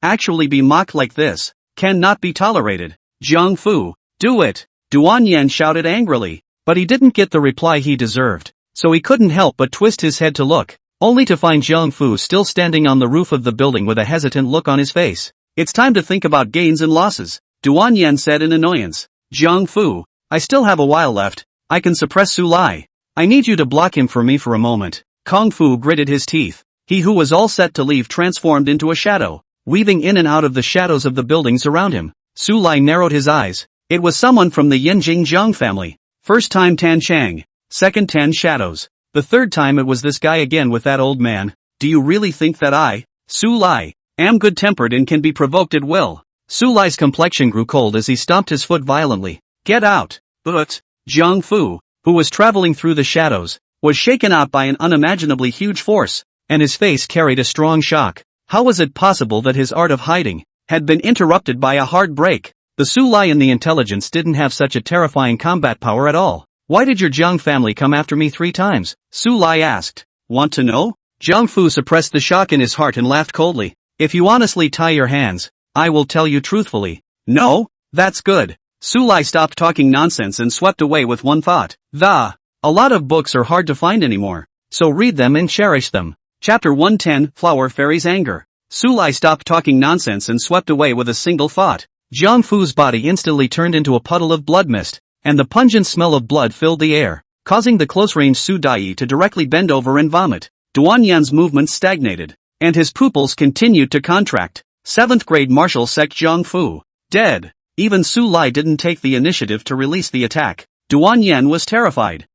Actually be mocked like this cannot be tolerated. Jiang Fu, do it." Duan Yen shouted angrily, but he didn't get the reply he deserved, so he couldn't help but twist his head to look, only to find Jiang Fu still standing on the roof of the building with a hesitant look on his face. "It's time to think about gains and losses," Duan Yen said in annoyance. "Jiang Fu, I still have a while left. I can suppress Su Lai. I need you to block him for me for a moment." Kung Fu gritted his teeth. He who was all set to leave transformed into a shadow, weaving in and out of the shadows of the buildings around him. Su Lai narrowed his eyes. It was someone from the Yanjing Zhang family. First time Tan Chang, second Tan Shadows. The third time it was this guy again with that old man. "Do you really think that I, Su Lai, am good-tempered and can be provoked at will?" Su Lai's complexion grew cold as he stomped his foot violently. "Get out!" But Jiang Fu, who was traveling through the shadows, was shaken out by an unimaginably huge force, and his face carried a strong shock. How was it possible that his art of hiding had been interrupted by a hard break? The Su Lai in the intelligence didn't have such a terrifying combat power at all. "Why did your Jiang family come after me 3 times? Su Lai asked. "Want to know?" Jiang Fu suppressed the shock in his heart and laughed coldly. "If you honestly tie your hands, I will tell you truthfully." "No? That's good." Su Lai stopped talking nonsense and swept away with one thought. A lot of books are hard to find anymore, so read them and cherish them. Chapter 110, Flower Fairy's Anger. Su Lai stopped talking nonsense and swept away with a single thought. Jiang Fu's body instantly turned into a puddle of blood mist, and the pungent smell of blood filled the air, causing the close-range Su Dai to directly bend over and vomit. Duan Yan's movements stagnated, and his pupils continued to contract. 7th grade Martial Sect Jiang Fu, dead. Even Su Lai didn't take the initiative to release the attack. Duan Yan was terrified.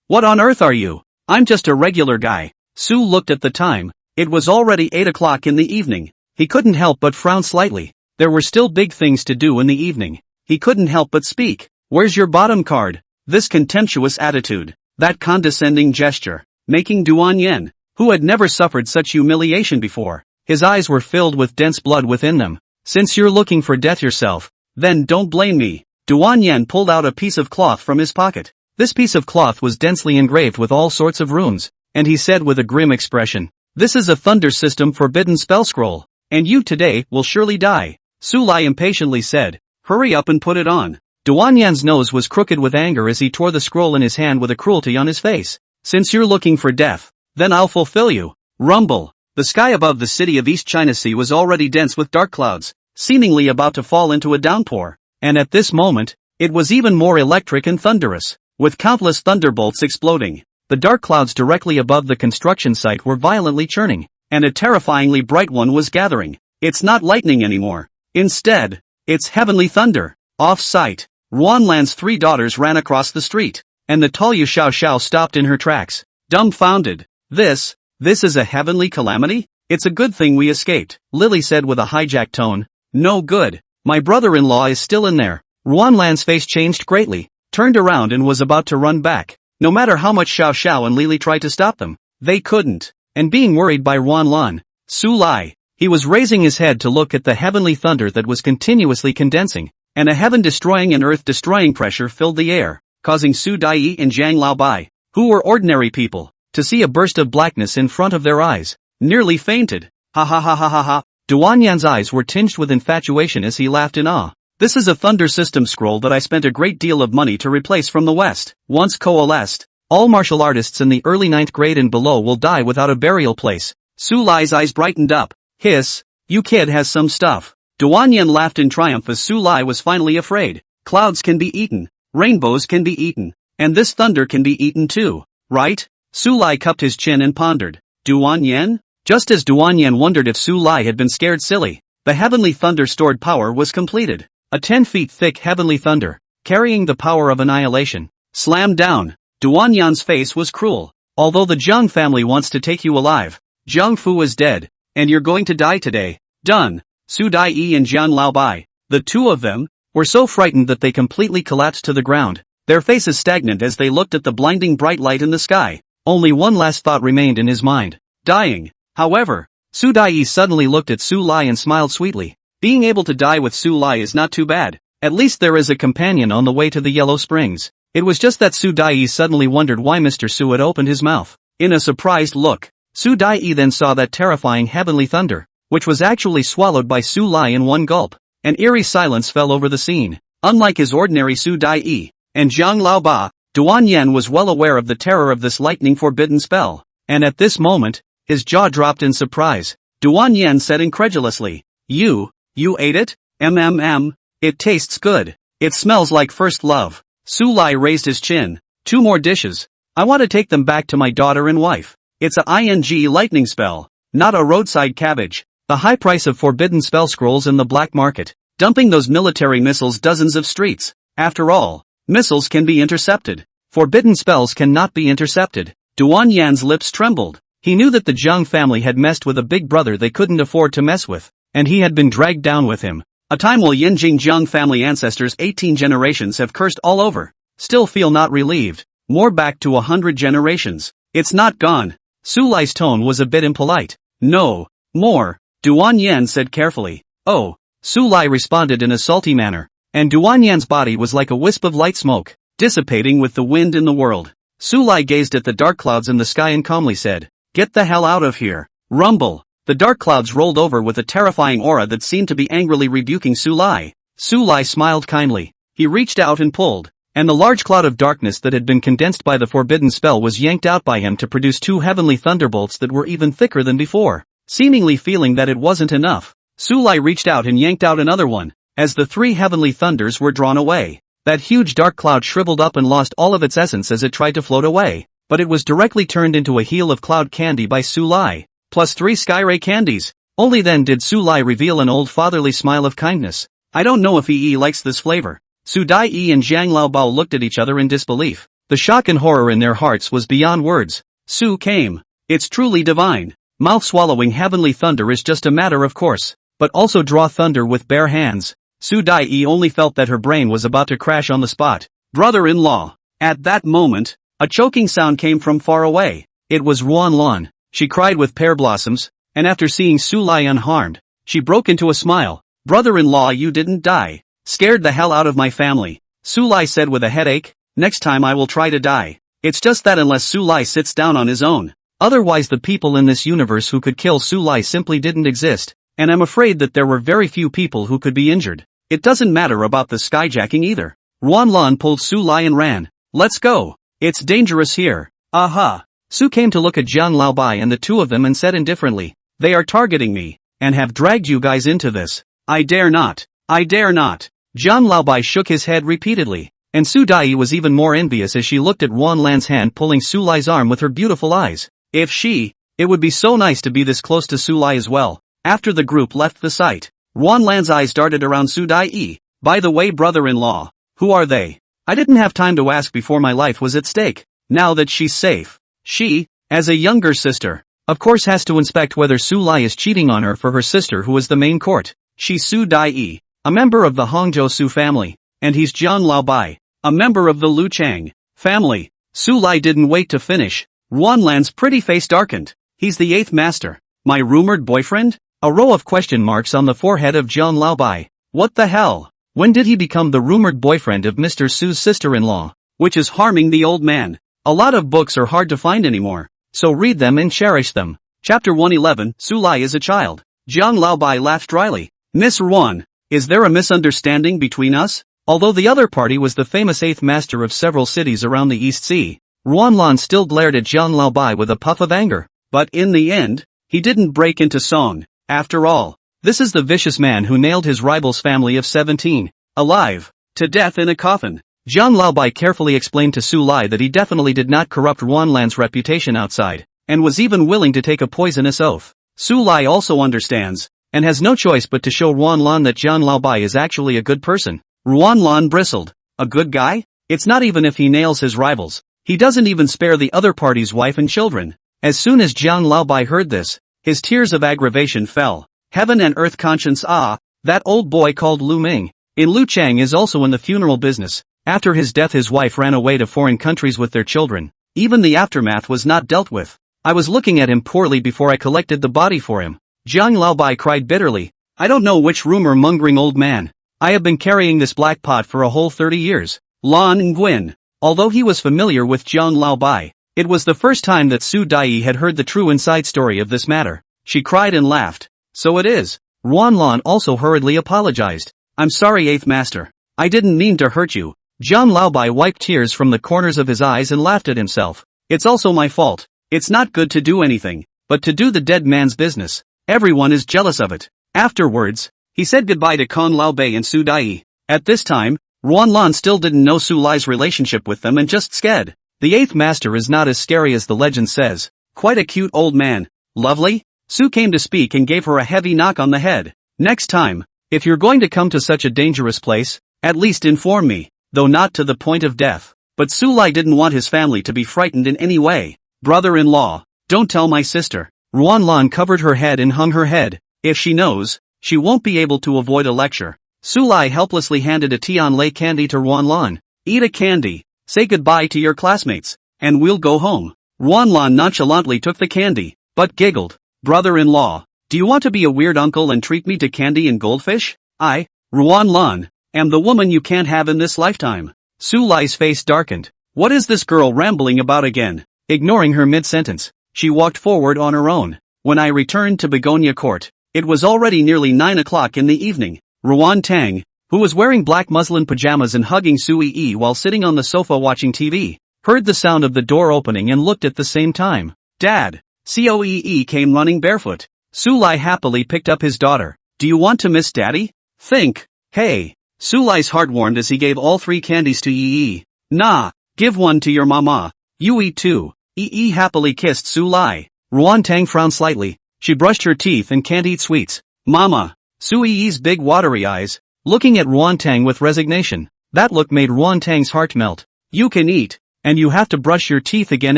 What on earth are you? I'm just a regular guy." Su looked at the time. It was already 8 o'clock in the evening. He couldn't help but frown slightly. There were still big things to do in the evening. He couldn't help but speak. "Where's your bottom card?" This contemptuous attitude, that condescending gesture, making Duan Yen, who had never suffered such humiliation before, his eyes were filled with dense blood within them. "Since you're looking for death yourself, then don't blame me." Duan Yen pulled out a piece of cloth from his pocket. This piece of cloth was densely engraved with all sorts of runes, and he said with a grim expression, "This is a Thunder System forbidden spell scroll. And you today will surely die. Su Lai impatiently said. Hurry up and put it on. Duan Yan's nose was crooked with anger as he tore the scroll in his hand with a cruelty on his face. Since you're looking for death, then I'll fulfill you. Rumble. The sky above the city of East China Sea was already dense with dark clouds, seemingly about to fall into a downpour. And at this moment, it was even more electric and thunderous, with countless thunderbolts exploding. The dark clouds directly above the construction site were violently churning, and a terrifyingly bright one was gathering. It's not lightning anymore. Instead, it's heavenly thunder. Off-site, Ruanlan's 3 daughters ran across the street, and the tall Yu Xiao stopped in her tracks, dumbfounded. This is a heavenly calamity? It's a good thing we escaped, Lily said with a hijacked tone. No good. My brother-in-law is still in there. Ruanlan's face changed greatly, turned around and was about to run back. No matter how much Xiao and Lily tried to stop them, they couldn't. And being worried by Ruanlan, Su Lai, he was raising his head to look at the heavenly thunder that was continuously condensing, and a heaven-destroying and earth-destroying pressure filled the air, causing Su Daiyi and Zhang Laobai, who were ordinary people, to see a burst of blackness in front of their eyes, nearly fainted. Ha ha ha ha ha ha. Duan Yan's eyes were tinged with infatuation as he laughed in awe. This is a thunder system scroll that I spent a great deal of money to replace from the West. Once coalesced, all martial artists in the early 9th grade and below will die without a burial place. Su Lai's eyes brightened up. Hiss, you kid has some stuff. Duan Yan laughed in triumph as Su Lai was finally afraid. Clouds can be eaten, rainbows can be eaten, and this thunder can be eaten too, right? Su Lai cupped his chin and pondered. Duan Yan? Just as Duan Yan wondered if Su Lai had been scared silly, the heavenly thunder stored power was completed. A 10 feet thick heavenly thunder, carrying the power of annihilation, slammed down. Duan Yan's face was cruel. Although the Zhang family wants to take you alive, Zhang Fu is dead, and you're going to die today. Done. Su Daiyi and Jian Laobai, the two of them, were so frightened that they completely collapsed to the ground, their faces stagnant as they looked at the blinding bright light in the sky. Only one last thought remained in his mind. Dying. However, Su Daiyi suddenly looked at Su Lai and smiled sweetly. Being able to die with Su Lai is not too bad. At least there is a companion on the way to the Yellow Springs. It was just that Su Daiyi suddenly wondered why Mr. Su had opened his mouth. In a surprised look, Su Daiyi then saw that terrifying heavenly thunder, which was actually swallowed by Su Lai in one gulp. An eerie silence fell over the scene. Unlike his ordinary Su Daiyi and Zhang Laoba, Duan Yan was well aware of the terror of this lightning-forbidden spell. And at this moment, his jaw dropped in surprise. Duan Yan said incredulously, You ate it? It tastes good. It smells like first love. Su Lai raised his chin. 2 more dishes. I want to take them back to my daughter and wife. It's a ING lightning spell, not a roadside cabbage. The high price of forbidden spell scrolls in the black market, dumping those military missiles dozens of streets. After all, missiles can be intercepted. Forbidden spells cannot be intercepted. Duan Yan's lips trembled. He knew that the Zhang family had messed with a big brother they couldn't afford to mess with, and he had been dragged down with him. A time while Yinjing Zhang family ancestors 18 generations have cursed all over. Still feel not relieved. More back to 100 generations. It's not gone. Su Lai's tone was a bit impolite. No. More. Duan Yan said carefully. Oh. Su Lai responded in a salty manner. And Duan Yan's body was like a wisp of light smoke, dissipating with the wind in the world. Su Lai gazed at the dark clouds in the sky and calmly said, Get the hell out of here. Rumble. The dark clouds rolled over with a terrifying aura that seemed to be angrily rebuking Su Lai. Su Lai smiled kindly. He reached out and pulled, and the large cloud of darkness that had been condensed by the forbidden spell was yanked out by him to produce 2 heavenly thunderbolts that were even thicker than before. Seemingly feeling that it wasn't enough, Su Lai reached out and yanked out another one. As the 3 heavenly thunders were drawn away, that huge dark cloud shriveled up and lost all of its essence as it tried to float away, but it was directly turned into a heel of cloud candy by Su Lai, plus 3 skyray candies. Only then did Su Lai reveal an old fatherly smile of kindness. I don't know if EE likes this flavor. Su Daiyi and Zhang Laobao looked at each other in disbelief. The shock and horror in their hearts was beyond words. Su came. It's truly divine. Mouth-swallowing heavenly thunder is just a matter of course, but also draw thunder with bare hands. Su Daiyi only felt that her brain was about to crash on the spot. Brother-in-law. At that moment, a choking sound came from far away. It was Ruanlan. She cried with pear blossoms, and after seeing Su Lai unharmed, she broke into a smile. Brother-in-law, you didn't die. Scared the hell out of my family. Su Lai said with a headache. Next time I will try to die. It's just that unless Su Lai sits down on his own. Otherwise the people in this universe who could kill Su Lai simply didn't exist. and I'm afraid that there were very few people who could be injured. It doesn't matter about the skyjacking either. Ruanlan pulled Su Lai and ran. Let's go. It's dangerous here. Aha. Su came to look at Jiang Laobai and the two of them and said indifferently, they are targeting me, and have dragged you guys into this. I dare not. I dare not. Jiang Laobai shook his head repeatedly, and Su Dai was even more envious as she looked at Ruanlan's hand pulling Su Lai's arm with her beautiful eyes. It would be so nice to be this close to Su Lai as well. After the group left the site, Ruanlan's eyes darted around Su Dai. By the way, brother-in-law, who are they? I didn't have time to ask before my life was at stake. Now that she's safe, she, as a younger sister, of course has to inspect whether Su Lai is cheating on her for her sister who is the main court. She's Su Dai, a member of the Hongzhou Su family, and he's Jiang Laobai, a member of the Lu Chang family. Su Lai didn't wait to finish. Ruanlan's pretty face darkened. He's the 8th master. My rumored boyfriend? A row of question marks on the forehead of Jiang Laobai. What the hell? When did he become the rumored boyfriend of Mr. Su's sister-in-law? Which is harming the old man. A lot of books are hard to find anymore, so read them and cherish them. Chapter 111, Su Lai is a child. Jiang Laobai laughed dryly. Miss Ruan, is there a misunderstanding between us? Although the other party was the famous 8th master of several cities around the East Sea, Ruanlan still glared at Jiang Laobai with a puff of anger. But in the end, he didn't break into song. After all, this is the vicious man who nailed his rival's family of 17, alive, to death in a coffin. Jiang Laobai carefully explained to Su Lai that he definitely did not corrupt Ruanlan's reputation outside, and was even willing to take a poisonous oath. Su Lai also understands, and has no choice but to show Ruanlan that Jiang Laobai is actually a good person. Ruanlan bristled. A good guy? It's not even if he nails his rivals. He doesn't even spare the other party's wife and children. As soon as Jiang Laobai heard this, his tears of aggravation fell. Heaven and earth conscience. That old boy called Lu Ming. In Lu Chang is also in the funeral business. After his death his wife ran away to foreign countries with their children. Even the aftermath was not dealt with. I was looking at him poorly before I collected the body for him. Jiang Laobai cried bitterly. I don't know which rumor-mongering old man. I have been carrying this black pot for a whole 30 years. Lan Nguyen. Although he was familiar with Jiang Laobai, it was the first time that Su Dai had heard the true inside story of this matter. She cried and laughed. So it is. Ruanlan also hurriedly apologized. I'm sorry 8th master. I didn't mean to hurt you. Jiang Laobai wiped tears from the corners of his eyes and laughed at himself. It's also my fault. It's not good to do anything, but to do the dead man's business. Everyone is jealous of it. Afterwards, he said goodbye to Kong Laobei and Su Dai. At this time, Ruanlan still didn't know Su Lai's relationship with them and just scared. The 8th master is not as scary as the legend says. Quite a cute old man. Lovely? Su came to speak and gave her a heavy knock on the head. Next time, if you're going to come to such a dangerous place, at least inform me. Though not to the point of death. But Su Lai didn't want his family to be frightened in any way. Brother-in-law, don't tell my sister. Ruanlan covered her head and hung her head. If she knows, she won't be able to avoid a lecture. Su Lai helplessly handed a Tianlei candy to Ruanlan. Eat a candy, say goodbye to your classmates, and we'll go home. Ruanlan nonchalantly took the candy, but giggled. Brother-in-law, do you want to be a weird uncle and treat me to candy and goldfish? I, Ruanlan, am the woman you can't have in this lifetime. Su Lai's face darkened. What is this girl rambling about again? Ignoring her mid-sentence, she walked forward on her own. When I returned to Begonia Court, it was already nearly 9 o'clock in the evening. Ruan Tang, who was wearing black muslin pajamas and hugging Su Yi while sitting on the sofa watching TV, heard the sound of the door opening and looked at the same time. Dad! Coee came running barefoot. Su Lai happily picked up his daughter. Do you want to miss Daddy? Think. Hey. Su Lai's heart warmed as he gave all 3 candies to Yi. Nah, give one to your mama. You eat too. Yi happily kissed Su Lai. Ruan Tang frowned slightly. She brushed her teeth and can't eat sweets. Mama. Su Yi's big watery eyes, looking at Ruan Tang with resignation. That look made Ruan Tang's heart melt. You can eat, and you have to brush your teeth again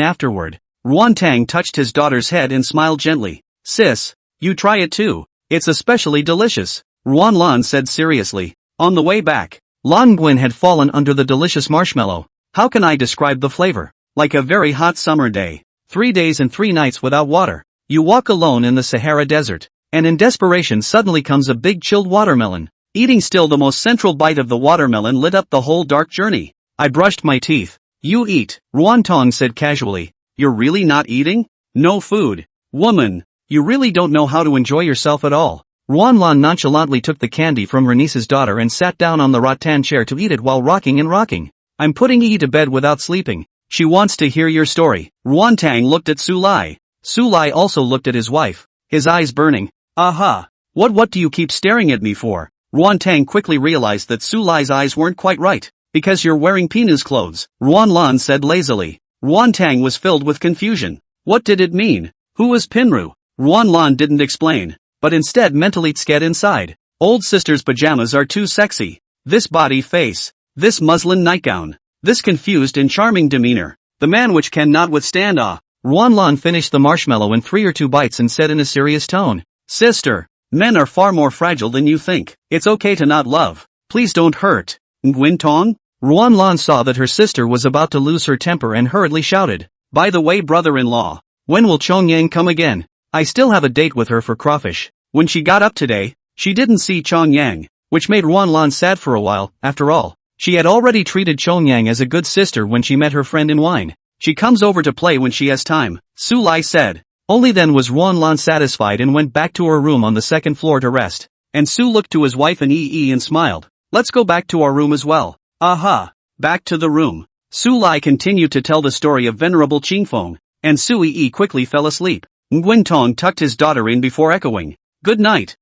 afterward. Ruan Tang touched his daughter's head and smiled gently. Sis, you try it too. It's especially delicious. Ruan Lan said seriously. On the way back, Lan Nguyen had fallen under the delicious marshmallow. How can I describe the flavor? Like a very hot summer day. 3 days and 3 nights without water. You walk alone in the Sahara Desert, and in desperation suddenly comes a big chilled watermelon. Eating still the most central bite of the watermelon lit up the whole dark journey. I brushed my teeth. You eat, Ruan Tong said casually. You're really not eating? No food. Woman, you really don't know how to enjoy yourself at all. Ruanlan nonchalantly took the candy from her niece's daughter and sat down on the rattan chair to eat it while rocking and rocking. I'm putting Yi to bed without sleeping. She wants to hear your story. Ruantang looked at Su Lai. Su Lai also looked at his wife, his eyes burning. Aha! What do you keep staring at me for? Ruantang quickly realized that Su Lai's eyes weren't quite right. Because you're wearing Pina's clothes, Ruanlan said lazily. Ruantang was filled with confusion. What did it mean? Who was Pinru? Ruanlan didn't explain, but instead mentally sked inside. Old sister's pajamas are too sexy. This body face. This muslin nightgown. This confused and charming demeanor. The man which cannot withstand awe. Ruanlan finished the marshmallow in 3 or 2 bites and said in a serious tone. Sister, men are far more fragile than you think. It's okay to not love. Please don't hurt. Nguyen. Ruanlan saw that her sister was about to lose her temper and hurriedly shouted. By the way, brother-in-law, when will Chongyang come again? I still have a date with her for crawfish. When she got up today, she didn't see Chongyang, which made Ruanlan sad for a while. After all, she had already treated Chongyang as a good sister when she met her friend in wine. She comes over to play when she has time, Su Lai said. Only then was Ruanlan satisfied and went back to her room on the 2nd floor to rest. And Su looked to his wife and Yi and smiled. Let's go back to our room as well. Aha! Back to the room. Su Lai continued to tell the story of Venerable Qingfeng, and Su Yi quickly fell asleep. Nguyen Tong tucked his daughter in before echoing. Good night,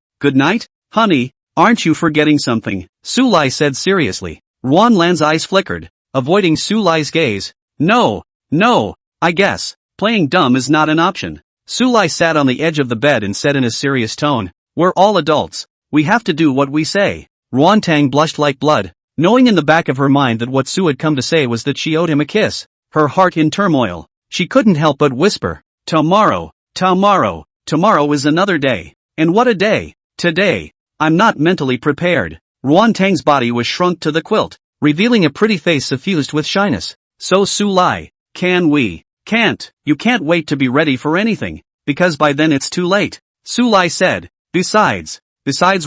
honey, aren't you forgetting something? Su Lai said seriously. Ruanlan's eyes flickered, avoiding Su Lai's gaze. No, I guess, playing dumb is not an option. Su Lai sat on the edge of the bed and said in a serious tone. We're all adults. We have to do what we say. Ruantang blushed like blood, knowing in the back of her mind that what Su had come to say was that she owed him a kiss. Her heart in turmoil. She couldn't help but whisper. Tomorrow is another day. And what a day. Today. I'm not mentally prepared. Ruantang's body was shrunk to the quilt, revealing a pretty face suffused with shyness. So Su Lai, you can't wait to be ready for anything, because by then it's too late. Su Lai said. Besides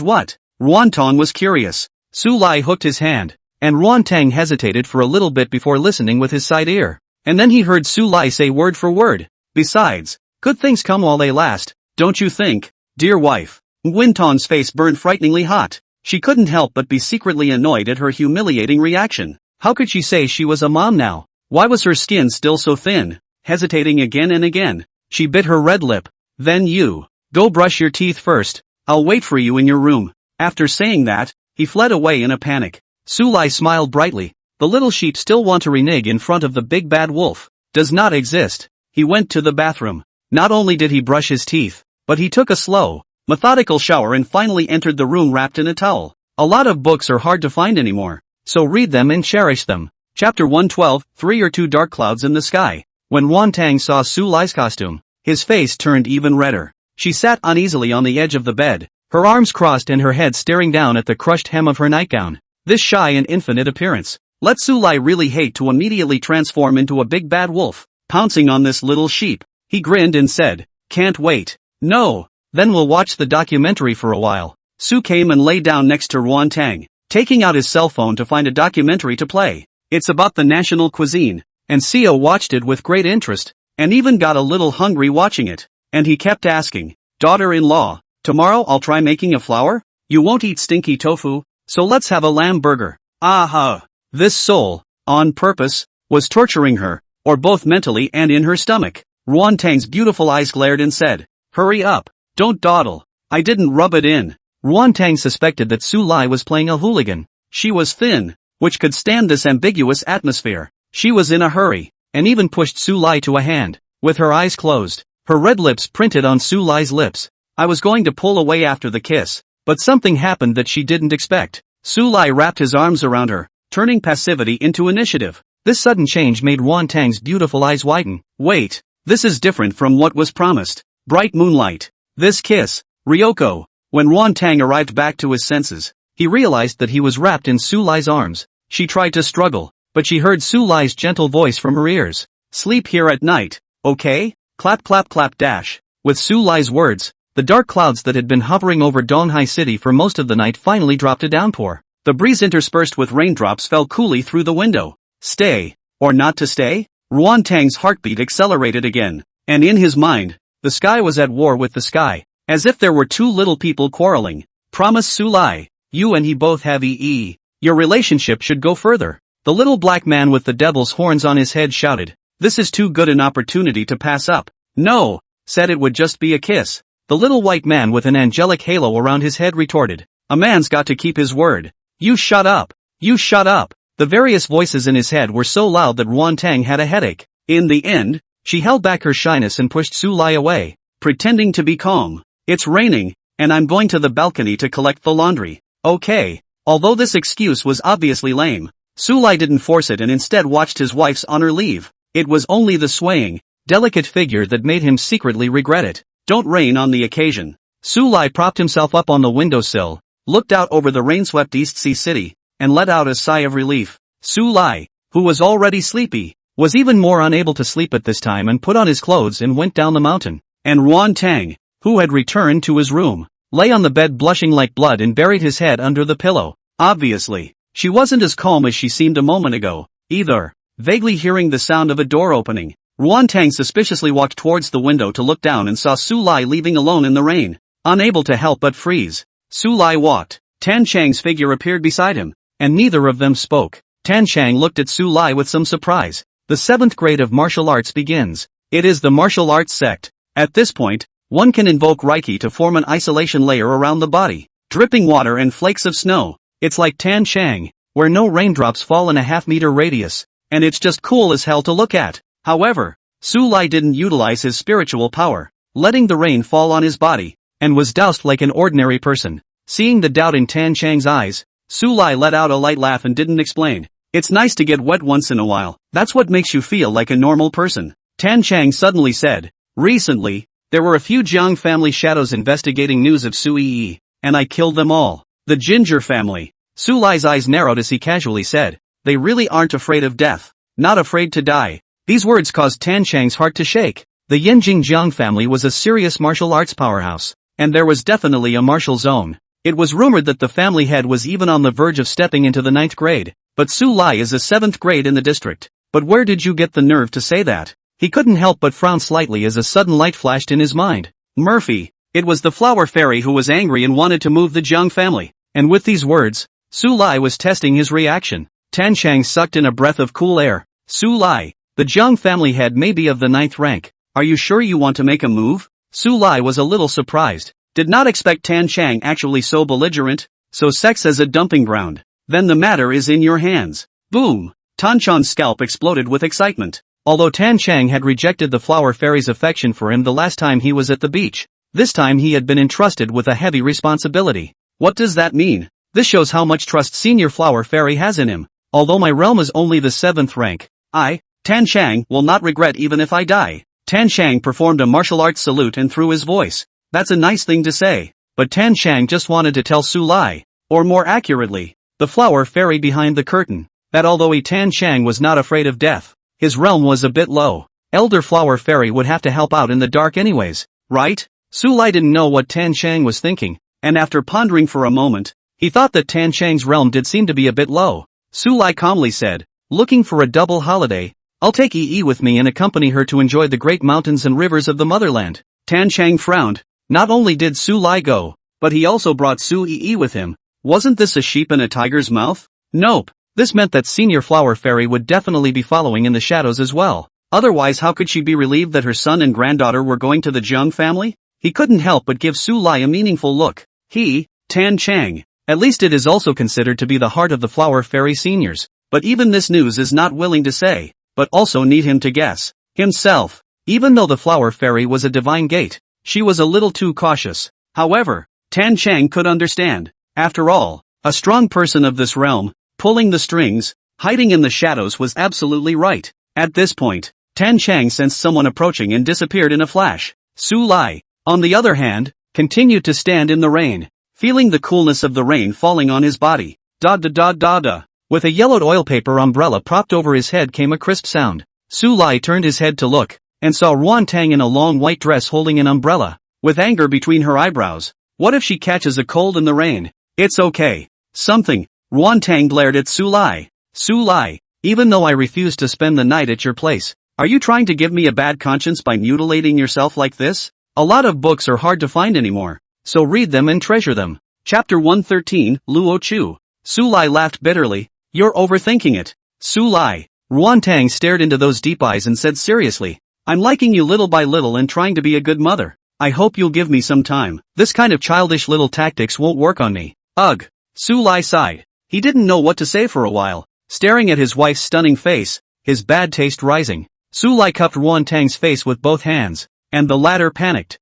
what? Ruantang was curious. Su Lai hooked his hand, and Ruantang hesitated for a little bit before listening with his side ear. And then he heard Su Lai say word for word. Besides, good things come while they last, don't you think, dear wife? Nguyen face burned frighteningly hot. She couldn't help but be secretly annoyed at her humiliating reaction. How could she say she was a mom now? Why was her skin still so thin? Hesitating again and again, she bit her red lip. Then you, go brush your teeth first. I'll wait for you in your room. After saying that, he fled away in a panic. Su Lai smiled brightly. The little sheep still want to renege in front of the big bad wolf. Does not exist. He went to the bathroom. Not only did he brush his teeth, but he took a slow, methodical shower and finally entered the room wrapped in a towel. A lot of books are hard to find anymore, so read them and cherish them. Chapter 112, 3 or 2 dark clouds in the sky. When Ruantang saw Su Lai's costume, his face turned even redder. She sat uneasily on the edge of the bed, her arms crossed and her head staring down at the crushed hem of her nightgown. This shy and infinite appearance. Let Su Lai really hate to immediately transform into a big bad wolf, pouncing on this little sheep. He grinned and said, can't wait. No, then we'll watch the documentary for a while. Su came and lay down next to Ruantang, taking out his cell phone to find a documentary to play. It's about the national cuisine, and Seo watched it with great interest, and even got a little hungry watching it. And he kept asking, daughter-in-law, tomorrow I'll try making a flour? You won't eat stinky tofu, so let's have a lamb burger. Aha! This soul, on purpose, was torturing her, or both mentally and in her stomach. Ruantang's beautiful eyes glared and said, hurry up, don't dawdle. I didn't rub it in. Ruantang suspected that Su Lai was playing a hooligan. She was thin, which could stand this ambiguous atmosphere. She was in a hurry, and even pushed Su Lai to a hand. With her eyes closed, her red lips printed on Su Lai's lips. I was going to pull away after the kiss, but something happened that she didn't expect. Su Lai wrapped his arms around her, turning passivity into initiative. This sudden change made Ruantang's beautiful eyes widen. Wait, this is different from what was promised. Bright moonlight. This kiss. Ryoko. When Ruantang arrived back to his senses, he realized that he was wrapped in Su Lai's arms. She tried to struggle, but she heard Su Lai's gentle voice from her ears. Sleep here at night, okay? Clap clap clap dash. With Su Lai's words, the dark clouds that had been hovering over Donghai City for most of the night finally dropped a downpour. The breeze interspersed with raindrops fell coolly through the window. Stay, or not to stay? Ruantang's heartbeat accelerated again, and in his mind, the sky was at war with the sky. as if there were two little people quarreling. Promise Sulai, you and he both have EE. Your relationship should go further. The little black man with the devil's horns on his head shouted. This is too good an opportunity to pass up. No, said it would just be a kiss. The little white man with an angelic halo around his head retorted. A man's got to keep his word. You shut up. You shut up. The various voices in his head were so loud that Ruan Tang had a headache. In the end, she held back her shyness and pushed Sulai away, pretending to be calm. It's raining, and I'm going to the balcony to collect the laundry. Okay. Although this excuse was obviously lame, Sulai didn't force it and instead watched his wife's on her leave. It was only the swaying, delicate figure that made him secretly regret it. Don't rain on the occasion. Sulai propped himself up on the windowsill, looked out over the rain-swept East Sea City, and let out a sigh of relief. Sulai, who was already sleepy, was even more unable to sleep at this time and put on his clothes and went down the mountain. And Ruan Tang, who had returned to his room, lay on the bed blushing like blood and buried his head under the pillow. Obviously, she wasn't as calm as she seemed a moment ago, either. Vaguely hearing the sound of a door opening, Ruan Tang suspiciously walked towards the window to look down and saw Sulai leaving alone in the rain, unable to help but freeze. Sulai walked. Tan Chang's figure appeared beside him, and neither of them spoke. Tan Chang looked at Sulai with some surprise. The 7th grade of martial arts begins. It is the martial arts sect. At this point, one can invoke Reiki to form an isolation layer around the body. Dripping water and flakes of snow. It's like Tan Chang, where no raindrops fall in a half-meter radius, and it's just cool as hell to look at. However, Sulai didn't utilize his spiritual power, letting the rain fall on his body, and was doused like an ordinary person. Seeing the doubt in Tan Chang's eyes, Sulai let out a light laugh and didn't explain. It's nice to get wet once in a while. That's what makes you feel like a normal person. Tan Chang suddenly said. Recently, there were a few Jiang family shadows investigating news of Sui, and I killed them all. The Ginger family. Sulai's eyes narrowed as he casually said. They really aren't afraid of death. Not afraid to die. These words caused Tan Chang's heart to shake. The Yanjing Jiang family was a serious martial arts powerhouse, and there was definitely a martial zone. It was rumored that the family head was even on the verge of stepping into the 9th grade, but Sulai is a 7th grade in the district. But where did you get the nerve to say that? He couldn't help but frown slightly as a sudden light flashed in his mind. Murphy. It was the flower fairy who was angry and wanted to move the Jiang family. And with these words, Sulai was testing his reaction. Tan Chang sucked in a breath of cool air. Sulai, the Jiang family head may be of the 9th rank. Are you sure you want to make a move? Sulai was a little surprised. Did not expect Tan Chang actually so belligerent. So sex as a dumping ground. Then the matter is in your hands. Boom! Tan Chan's scalp exploded with excitement. Although Tan Chang had rejected the flower fairy's affection for him the last time he was at the beach, this time he had been entrusted with a heavy responsibility. What does that mean? This shows how much trust Senior Flower Fairy has in him. Although my realm is only the 7th rank, I, Tan Chang, will not regret even if I die. Tan Chang performed a martial arts salute and threw his voice. That's a nice thing to say. But Tan Chang just wanted to tell Sulai, or more accurately, the flower fairy behind the curtain, that although Tan Chang was not afraid of death, his realm was a bit low. Elder Flower Fairy would have to help out in the dark anyways, right? Sulai didn't know what Tan Chang was thinking, and after pondering for a moment, he thought that Tan Chang's realm did seem to be a bit low. Sulai calmly said, looking for a double holiday, I'll take EE with me and accompany her to enjoy the great mountains and rivers of the motherland. Tan Chang frowned. Not only did Sulai go, but he also brought Su-Yi with him. Wasn't this a sheep in a tiger's mouth? Nope. This meant that Senior Flower Fairy would definitely be following in the shadows as well. Otherwise how could she be relieved that her son and granddaughter were going to the Jiang family? He couldn't help but give Sulai a meaningful look. He, Tan Chang, at least it is also considered to be the heart of the Flower Fairy seniors. But even this news is not willing to say, but also need him to guess. Himself. Even though the Flower Fairy was a divine gate, she was a little too cautious. However, Tan Chang could understand. After all, a strong person of this realm, pulling the strings, hiding in the shadows was absolutely right. At this point, Tan Chang sensed someone approaching and disappeared in a flash. Sulai, on the other hand, continued to stand in the rain, feeling the coolness of the rain falling on his body. Da da da da da. With a yellowed oil paper umbrella propped over his head came a crisp sound. Sulai turned his head to look, and saw Ruan Tang in a long white dress holding an umbrella, with anger between her eyebrows. What if she catches a cold in the rain? It's okay. Something. Ruan Tang glared at Sulai. Sulai, even though I refuse to spend the night at your place, are you trying to give me a bad conscience by mutilating yourself like this? A lot of books are hard to find anymore, so read them and treasure them. Chapter 113, Luo Chu. Su Lai laughed bitterly. You're overthinking it. Su Lai. Ruan Tang stared into those deep eyes and said seriously, I'm liking you little by little and trying to be a good mother. I hope you'll give me some time. This kind of childish little tactics won't work on me. Ugh. Su Lai sighed. He didn't know what to say for a while, staring at his wife's stunning face, his bad taste rising. Su Lai cupped Ruan Tang's face with both hands, and the latter panicked.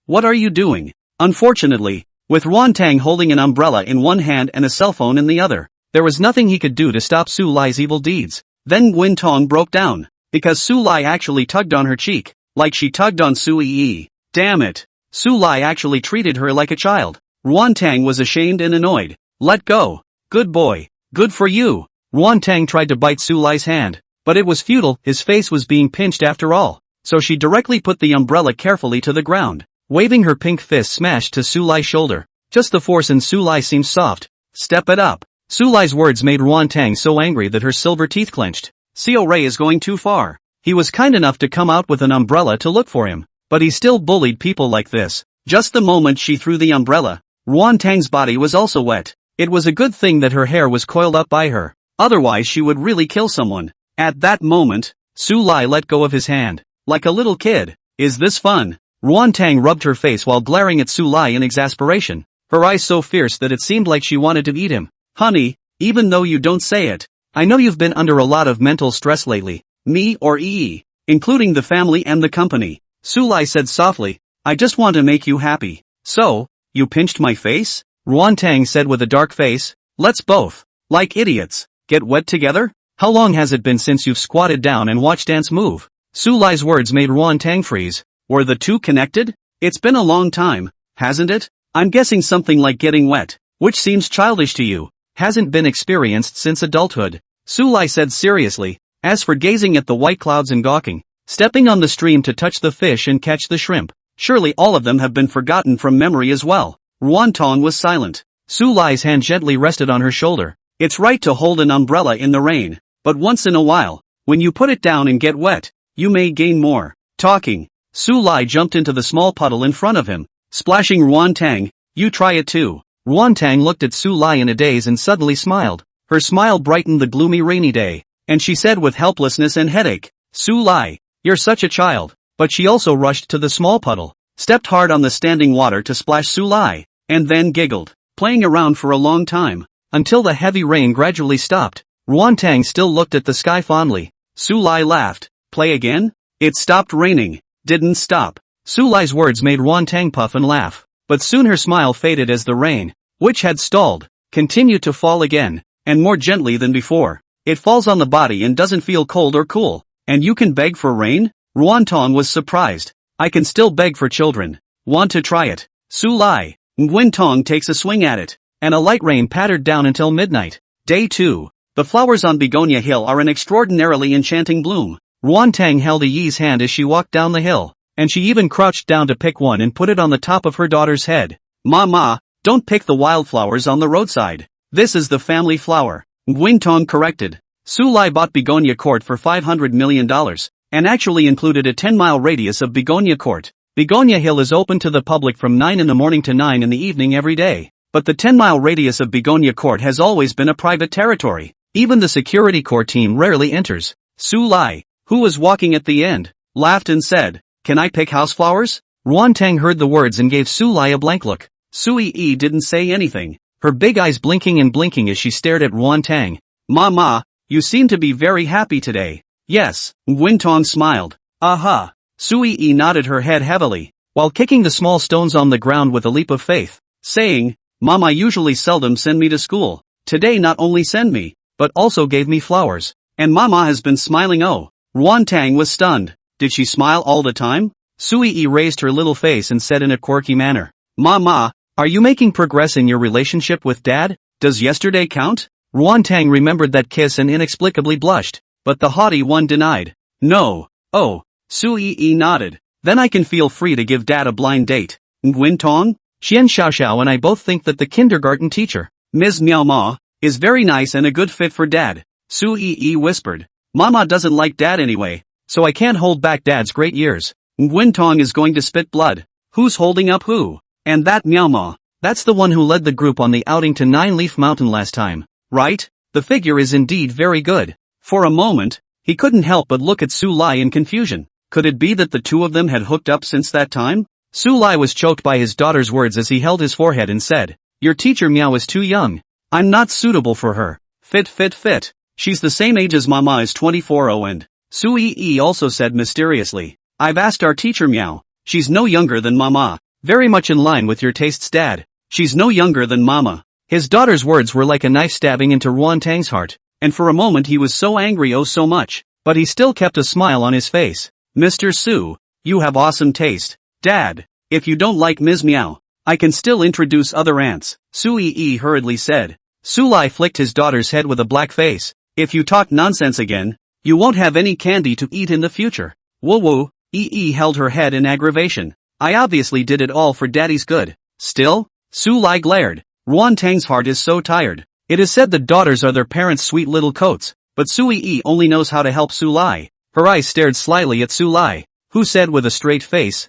What are you doing? Unfortunately, with Ruan Tang holding an umbrella in one hand and a cell phone in the other, there was nothing he could do to stop Su Lai's evil deeds. Then Nguyen Tong broke down, because Su Lai actually tugged on her cheek, like she tugged on Su Yi. Damn it. Su Lai actually treated her like a child. Ruan Tang was ashamed and annoyed. Let go. Good boy. Good for you. Ruan Tang tried to bite Su Lai's hand, but it was futile, his face was being pinched after all, so she directly put the umbrella carefully to the ground, waving her pink fist smashed to Su Lai's shoulder. Just the force in Su Lai seemed soft. Step it up. Su Lai's words made Ruan Tang so angry that her silver teeth clenched. Xiao Rei is going too far. He was kind enough to come out with an umbrella to look for him, but he still bullied people like this. Just the moment she threw the umbrella, Ruan Tang's body was also wet. It was a good thing that her hair was coiled up by her, otherwise she would really kill someone. At that moment, Su Lai let go of his hand, like a little kid. Is this fun? Ruan Tang rubbed her face while glaring at Su Lai in exasperation, her eyes so fierce that it seemed like she wanted to eat him. Honey, even though you don't say it, I know you've been under a lot of mental stress lately, me or Yi, including the family and the company. Su Lai said softly, I just want to make you happy. So, you pinched my face? Ruan Tang said with a dark face. Let's both, like idiots, get wet together? How long has it been since you've squatted down and watched ants move? Su Lai's words made Ruan Tang freeze. Were the two connected? It's been a long time, hasn't it? I'm guessing something like getting wet, which seems childish to you, hasn't been experienced since adulthood. Su Lai said seriously. As for gazing at the white clouds and gawking, stepping on the stream to touch the fish and catch the shrimp, surely all of them have been forgotten from memory as well. Ruan Tong was silent. Su Lai's hand gently rested on her shoulder. It's right to hold an umbrella in the rain, but once in a while, when you put it down and get wet, you may gain more. Talking. Su Lai jumped into the small puddle in front of him, splashing Ruan Tang. You try it too. Ruan Tang looked at Su Lai in a daze and suddenly smiled. Her smile brightened the gloomy rainy day, and she said with helplessness and headache, Su Lai, you're such a child. But she also rushed to the small puddle, stepped hard on the standing water to splash Su Lai, and then giggled, playing around for a long time, until the heavy rain gradually stopped. Ruan Tang still looked at the sky fondly. Su Lai laughed. Play again? It stopped raining. Didn't stop. Su Lai's words made Ruan Tang puff and laugh, but soon her smile faded as the rain, which had stalled, continued to fall again, and more gently than before. It falls on the body and doesn't feel cold or cool, and you can beg for rain? Ruan Tong was surprised. I can still beg for children. Want to try it? Su Lai. Nguyen Tong takes a swing at it, and a light rain pattered down until midnight. Day 2. The flowers on Begonia Hill are an extraordinarily enchanting bloom. Ruan Tang held Yi's hand as she walked down the hill, and she even crouched down to pick one and put it on the top of her daughter's head. Mama, don't pick the wildflowers on the roadside. This is the family flower. Nguyen Tong corrected. Su Lai bought Begonia Court for $500 million, and actually included a 10-mile radius of Begonia Court. Begonia Hill is open to the public from 9 in the morning to 9 in the evening every day, but the 10-mile radius of Begonia Court has always been a private territory. Even the security court team rarely enters. Su Lai, who was walking at the end, laughed and said, Can I pick houseflowers? Ruan Tang heard the words and gave Su Lai a blank look. Su Yi didn't say anything, her big eyes blinking and blinking as she stared at Ruan Tang. Mama, you seem to be very happy today. Yes, Nguyen Tong smiled. Aha. Su Yi nodded her head heavily, while kicking the small stones on the ground with a leap of faith, saying, Mama usually seldom send me to school. Today not only send me, but also gave me flowers. And Mama has been smiling. Oh. Ruan Tang was stunned. Did she smile all the time? Su Yi raised her little face and said in a quirky manner, Mama, are you making progress in your relationship with Dad? Does yesterday count? Ruan Tang remembered that kiss and inexplicably blushed, but the haughty one denied. No. Oh. Su Yi nodded. Then I can feel free to give Dad a blind date. Nguyen Tong? Xian Xiaoxiao and I both think that the kindergarten teacher, Ms. Miao Ma, is very nice and a good fit for Dad. Su Yi whispered. Mama doesn't like Dad anyway, so I can't hold back Dad's great years. Nguyen is going to spit blood. Who's holding up who? And that Meow Ma, that's the one who led the group on the outing to Nine Leaf Mountain last time, right? The figure is indeed very good. For a moment, he couldn't help but look at Su Lai in confusion. Could it be that the two of them had hooked up since that time? Su Lai was choked by his daughter's words as he held his forehead and said, "Your teacher Meow is too young. I'm not suitable for her. Fit. She's the same age as Mama is 24. Oh, and Su Yi also said mysteriously, I've asked our teacher Meow. She's no younger than Mama. Very much in line with your tastes, Dad. She's no younger than Mama." His daughter's words were like a knife stabbing into Ruan Tang's heart, and for a moment he was so angry, oh so much, but he still kept a smile on his face. "Mr. Su, you have awesome taste. Dad, if you don't like Ms. Meow, I can still introduce other aunts," Su Yi hurriedly said. Su Lai flicked his daughter's head with a black face. "If you talk nonsense again, you won't have any candy to eat in the future." Woo. Yi held her head in aggravation. "I obviously did it all for Daddy's good." "Still?" Su Lai glared. Ruan Tang's heart is so tired. It is said that daughters are their parents' sweet little coats, but Su Yi only knows how to help Su Lai. Her eyes stared slyly at Su Lai, who said with a straight face,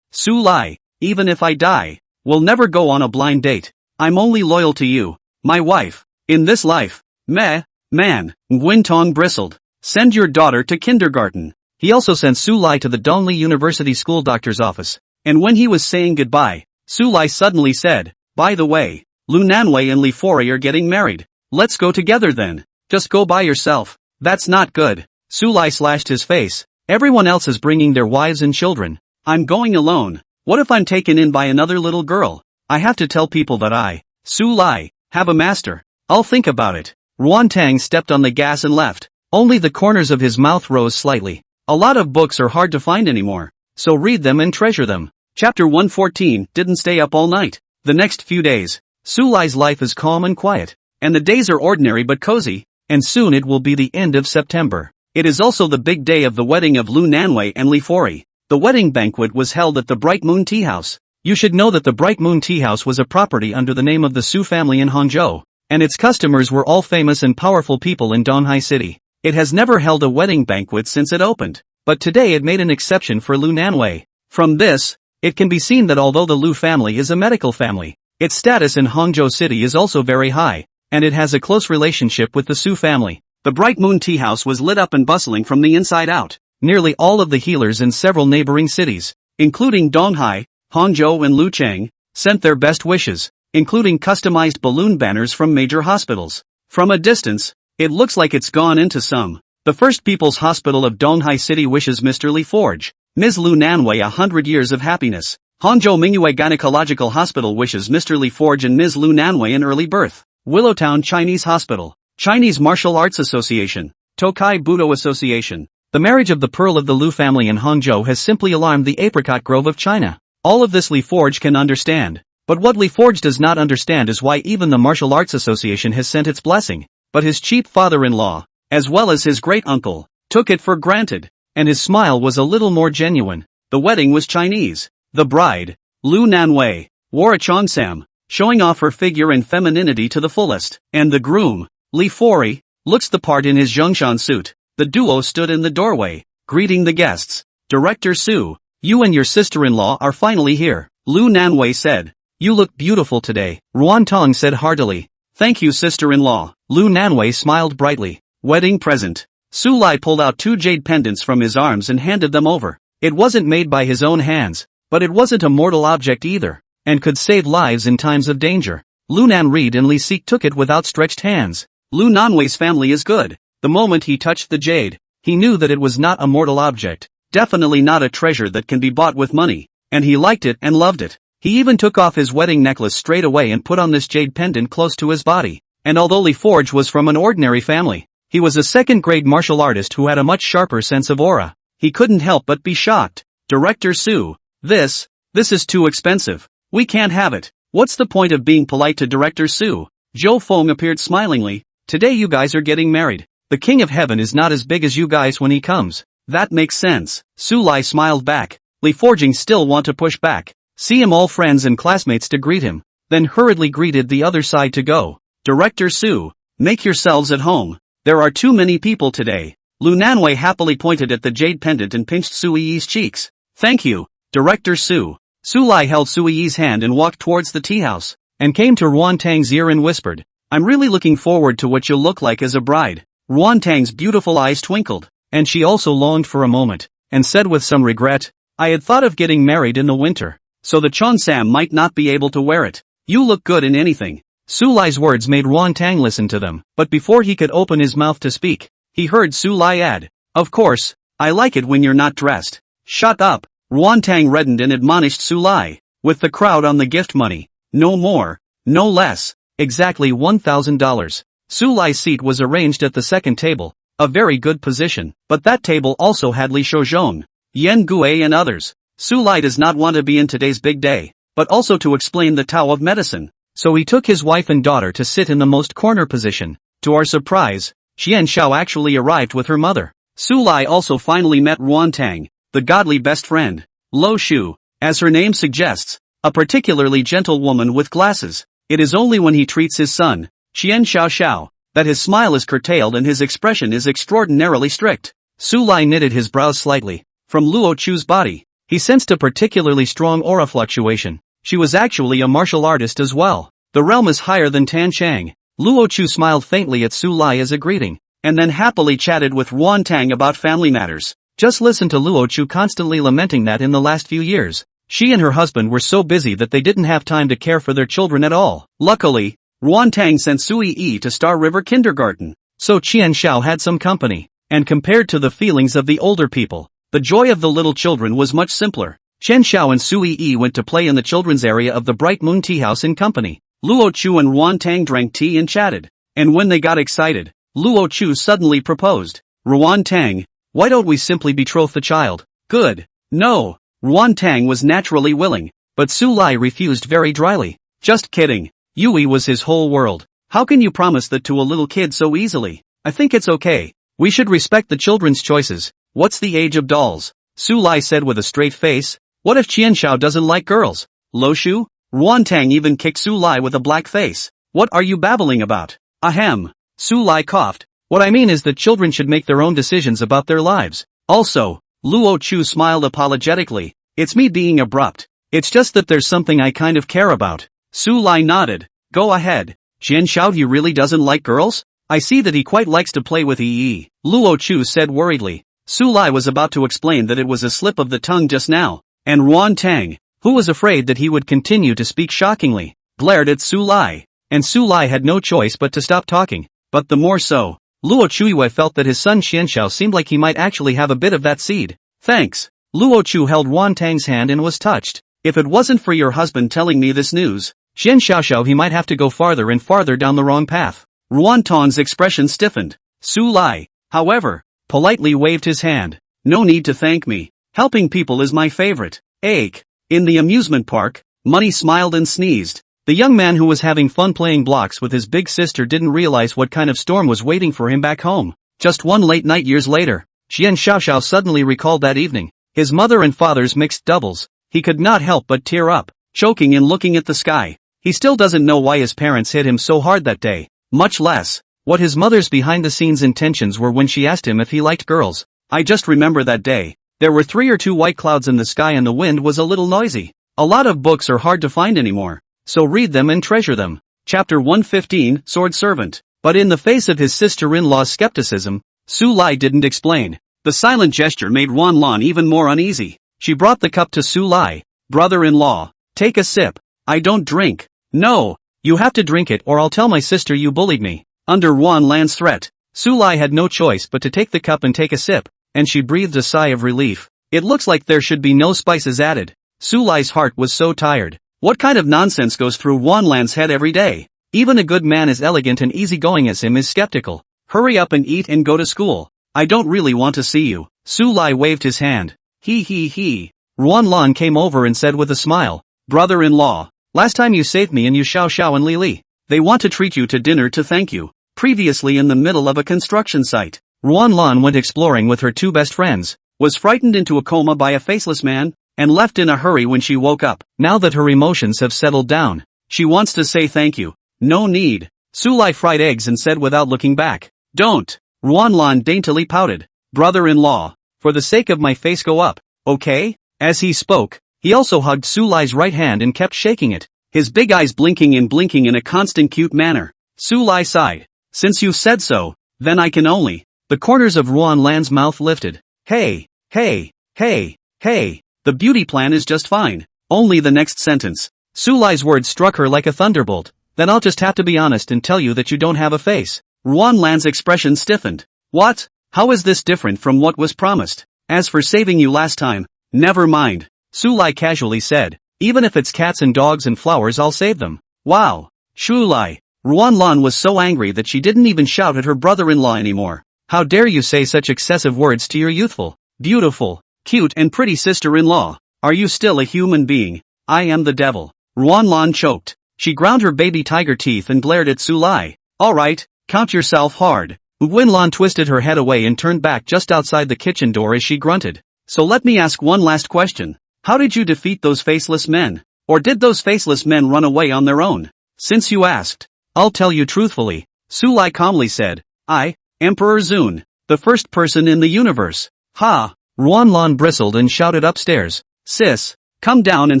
Su Lai, even if I die, will never go on a blind date. I'm only loyal to you, my wife, in this life." "Meh, man," Nguyen Tong bristled. "Send your daughter to kindergarten." He also sent Su Lai to the Dongli University school doctor's office, and when he was saying goodbye, Su Lai suddenly said, "By the way, Lu Nanwei and Li Fori are getting married. Let's go together then." "Just go by yourself. That's not good." Su Lai slashed his face. "Everyone else is bringing their wives and children. I'm going alone. What if I'm taken in by another little girl? I have to tell people that I, Su Lai, have a master. I'll think about it." Ruan Tang stepped on the gas and left. Only the corners of his mouth rose slightly. A lot of books are hard to find anymore, so read them and treasure them. Chapter 114 didn't stay up all night. The next few days, Su Lai's life is calm and quiet, and the days are ordinary but cozy, and soon it will be the end of September. It is also the big day of the wedding of Lu Nanwei and Li Fori. The wedding banquet was held at the Bright Moon Tea House. You should know that the Bright Moon Tea House was a property under the name of the Su family in Hangzhou, and its customers were all famous and powerful people in Donghai City. It has never held a wedding banquet since it opened, but today it made an exception for Lu Nanwei. From this, it can be seen that although the Lu family is a medical family, its status in Hangzhou City is also very high, and it has a close relationship with the Su family. The Bright Moon Tea House was lit up and bustling from the inside out. Nearly all of the healers in several neighboring cities, including Donghai, Hangzhou and Lucheng, sent their best wishes, including customized balloon banners from major hospitals. From a distance, it looks like it's gone into some. The First People's Hospital of Donghai City wishes Mr. Li Forge, Ms. Lu Nanwei 100 years of happiness. Hangzhou Mingyue Gynecological Hospital wishes Mr. Li Forge and Ms. Lu Nanwei an early birth. Willowtown Chinese Hospital, Chinese Martial Arts Association, Tokai Budo Association. The marriage of the pearl of the Lu family in Hangzhou has simply alarmed the apricot grove of China. All of this Li Forge can understand, but what Li Forge does not understand is why even the Martial Arts Association has sent its blessing. But his cheap father-in-law, as well as his great-uncle, took it for granted, and his smile was a little more genuine. The wedding was Chinese. The bride, Lu Nanwei, wore a cheongsam, showing off her figure and femininity to the fullest, and the groom, Li Fori, looks the part in his Zhongshan suit. The duo stood in the doorway, greeting the guests. "Director Su, you and your sister-in-law are finally here," Lu Nanwei said. "You look beautiful today," Ruan Tong said heartily. "Thank you, sister-in-law." Lu Nanwei smiled brightly. "Wedding present." Su Lai pulled out 2 jade pendants from his arms and handed them over. It wasn't made by his own hands, but it wasn't a mortal object either, and could save lives in times of danger. Lu Nanreed and Li Sik took it with outstretched hands. Lu Nanwei's family is good. The moment he touched the jade, he knew that it was not a mortal object, definitely not a treasure that can be bought with money, and he liked it and loved it. He even took off his wedding necklace straight away and put on this jade pendant close to his body. And although Li Forge was from an ordinary family, he was a second-grade martial artist who had a much sharper sense of aura. He couldn't help but be shocked. "Director Su, this is too expensive. We can't have it." "What's the point of being polite to Director Su?" Zhou Feng appeared smilingly. "Today you guys are getting married. The King of Heaven is not as big as you guys when he comes." "That makes sense." Su Lai smiled back. Li Forging still want to push back. See him all friends and classmates to greet him, then hurriedly greeted the other side to go. "Director Su, make yourselves at home. There are too many people today." Lu Nanwei happily pointed at the jade pendant and pinched Su Yi's cheeks. Thank you, Director Su. Su Lai held Sui Yi's hand and walked towards the tea house, and came to Ruan Tang's ear and whispered, I'm really looking forward to what you'll look like as a bride. Ruan Tang's beautiful eyes twinkled, and she also longed for a moment, and said with some regret, I had thought of getting married in the winter, so the Cheongsam might not be able to wear it. You look good in anything. Su Lai's words made Ruan Tang listen to them, but before he could open his mouth to speak, he heard Su Lai add, Of course, I like it when you're not dressed. Shut up. Ruan Tang reddened and admonished Su Lai, with the crowd on the gift money. No more, no less, exactly $1,000. Su Lai's seat was arranged at the second table, a very good position, but that table also had Li Shouzhong, Yen Gui and others. Su Lai does not want to be in today's big day, but also to explain the Tao of medicine, so he took his wife and daughter to sit in the most corner position. To our surprise, Xian Xiao actually arrived with her mother. Su Lai also finally met Ruan Tang, the godly best friend, Lo Shu, as her name suggests, a particularly gentle woman with glasses. It is only when he treats his son, Xian Xiao Xiao, that his smile is curtailed and his expression is extraordinarily strict. Su Lai knitted his brows slightly. From Luo Chu's body, he sensed a particularly strong aura fluctuation. She was actually a martial artist as well. The realm is higher than Tan Chang. Luo Chu smiled faintly at Su Lai as a greeting, and then happily chatted with Ruan Tang about family matters. Just listen to Luo Chu constantly lamenting that in the last few years, she and her husband were so busy that they didn't have time to care for their children at all. Luckily, Ruan Tang sent Sui Yi to Star River Kindergarten, so Qian Xiao had some company, and compared to the feelings of the older people, the joy of the little children was much simpler. Qian Xiao and Sui Yi went to play in the children's area of the Bright Moon Tea House in company. Luo Chu and Ruan Tang drank tea and chatted, and when they got excited, Luo Chu suddenly proposed, Ruan Tang, why don't we simply betroth the child? Good. No. Ruan Tang was naturally willing, but Su Lai refused very dryly. Just kidding. Yui was his whole world. How can you promise that to a little kid so easily? I think it's okay. We should respect the children's choices. What's the age of dolls? Su Lai said with a straight face. What if Qian Xiao doesn't like girls? Lo Shu? Ruan Tang even kicked Su Lai with a black face. What are you babbling about? Ahem. Su Lai coughed. What I mean is that children should make their own decisions about their lives. Also, Luo Chu smiled apologetically. It's me being abrupt. It's just that there's something I kind of care about. Su Lai nodded. Go ahead. Qian Xiao, he really doesn't like girls? I see that he quite likes to play with Yi. Luo Chu said worriedly. Su Lai was about to explain that it was a slip of the tongue just now, and Ruan Tang, who was afraid that he would continue to speak shockingly, glared at Su Lai, and Su Lai had no choice but to stop talking. But the more so, Luo Chuiwei felt that his son Xianxiao seemed like he might actually have a bit of that seed. Thanks. Luo Chu held Ruan Tang's hand and was touched. If it wasn't for your husband telling me this news, Xianxiao he might have to go farther and farther down the wrong path. Ruan Tang's expression stiffened. Su Lai, however, politely waved his hand. No need to thank me. Helping people is my favorite. Ache. In the amusement park, Money smiled and sneezed. The young man who was having fun playing blocks with his big sister didn't realize what kind of storm was waiting for him back home. Just one late night years later, Xian Xiaoxiao suddenly recalled that evening, his mother and father's mixed doubles. He could not help but tear up, choking and looking at the sky. He still doesn't know why his parents hit him so hard that day, much less what his mother's behind-the-scenes intentions were when she asked him if he liked girls. I just remember that day. There were 3 or 2 white clouds in the sky and the wind was a little noisy. A lot of books are hard to find anymore, so read them and treasure them. Chapter 115, Sword Servant. But in the face of his sister-in-law's skepticism, Su Lai didn't explain. The silent gesture made Wan Lan even more uneasy. She brought the cup to Su Lai. Brother-in-law, take a sip. I don't drink. No, you have to drink it or I'll tell my sister you bullied me. Under Wan Lan's threat, Su Lai had no choice but to take the cup and take a sip, and she breathed a sigh of relief. It looks like there should be no spices added. Su Lai's heart was so tired. What kind of nonsense goes through Wan Lan's head every day? Even a good man as elegant and easygoing as him is skeptical. Hurry up and eat and go to school. I don't really want to see you. Su Lai waved his hand. He. Ruan Lan came over and said with a smile, brother-in-law, last time you saved me and you Xiao Xiao and Li Li. They want to treat you to dinner to thank you. Previously in the middle of a construction site, Ruan Lan went exploring with her 2 best friends, was frightened into a coma by a faceless man, and left in a hurry when she woke up. Now that her emotions have settled down, she wants to say thank you. No need. Su Lai fried eggs and said without looking back. Don't. Ruan Lan daintily pouted. Brother-in-law, for the sake of my face go up, okay? As he spoke, he also hugged Su Lai's right hand and kept shaking it, his big eyes blinking in a constant cute manner. Su Lai sighed. Since you've said so, then I can only. The corners of Ruan Lan's mouth lifted. Hey, hey, hey, hey, the beauty plan is just fine. Only the next sentence. Su Lai's words struck her like a thunderbolt. Then I'll just have to be honest and tell you that you don't have a face. Ruan Lan's expression stiffened. What? How is this different from what was promised? As for saving you last time, never mind. Su Lai casually said. Even if it's cats and dogs and flowers, I'll save them. Wow. Su Lai. Ruan Lan was so angry that she didn't even shout at her brother-in-law anymore. How dare you say such excessive words to your youthful, beautiful, cute and pretty sister-in-law? Are you still a human being? I am the devil. Ruan Lan choked. She ground her baby tiger teeth and glared at Su Lai. Alright, count yourself hard. Nguyen Lan twisted her head away and turned back just outside the kitchen door as she grunted. So let me ask one last question. How did you defeat those faceless men? Or did those faceless men run away on their own? Since you asked, I'll tell you truthfully, Su Lai calmly said. I, Emperor Zun, the first person in the universe. Ha! Ruan Lan bristled and shouted upstairs. Sis, come down and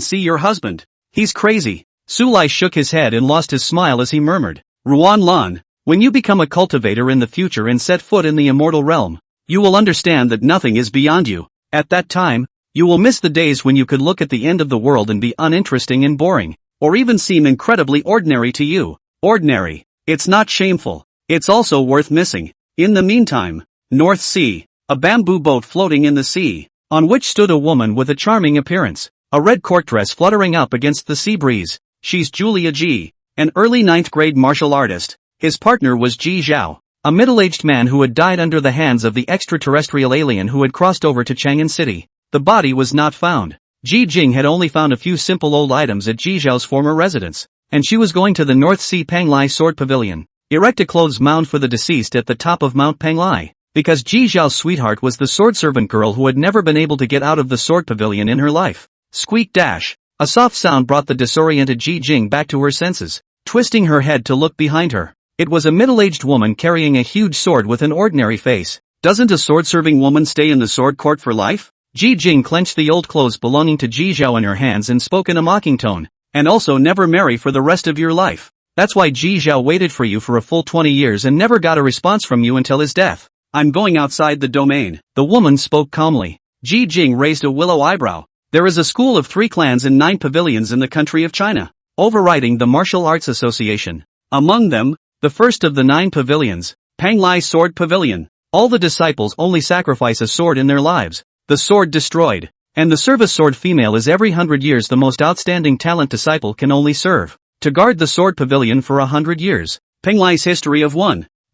see your husband. He's crazy. Su Lai shook his head and lost his smile as he murmured. Ruan Lan, when you become a cultivator in the future and set foot in the immortal realm, you will understand that nothing is beyond you. At that time, you will miss the days when you could look at the end of the world and be uninteresting and boring, or even seem incredibly ordinary to you. Ordinary. It's not shameful. It's also worth missing. In the meantime, North Sea, a bamboo boat floating in the sea, on which stood a woman with a charming appearance, a red court dress fluttering up against the sea breeze. She's Julia Ji, an early 9th grade martial artist. His partner was Ji Zhao, a middle-aged man who had died under the hands of the extraterrestrial alien who had crossed over to Chang'an City. The body was not found. Ji Jing had only found a few simple old items at Ji Zhao's former residence, and she was going to the North Sea Panglai Sword Pavilion, erect a clothes mound for the deceased at the top of Mount Panglai, because Ji Zhao's sweetheart was the sword servant girl who had never been able to get out of the sword pavilion in her life. Squeak dash. A soft sound brought the disoriented Ji Jing back to her senses, twisting her head to look behind her. It was a middle-aged woman carrying a huge sword with an ordinary face. Doesn't a sword-serving woman stay in the sword court for life? Ji Jing clenched the old clothes belonging to Ji Zhao in her hands and spoke in a mocking tone. And also never marry for the rest of your life. That's why Ji Zhao waited for you for a full 20 years and never got a response from you until his death. I'm going outside the domain. The woman spoke calmly. Ji Jing raised a willow eyebrow. There is a school of 3 clans and 9 pavilions in the country of China, overriding the Martial Arts Association. Among them, the first of the 9 pavilions, Panglai Sword Pavilion. All the disciples only sacrifice a sword in their lives. The sword destroyed. And the service sword female is every 100 years the most outstanding talent disciple can only serve. To guard the sword pavilion for 100 years. Panglai's history of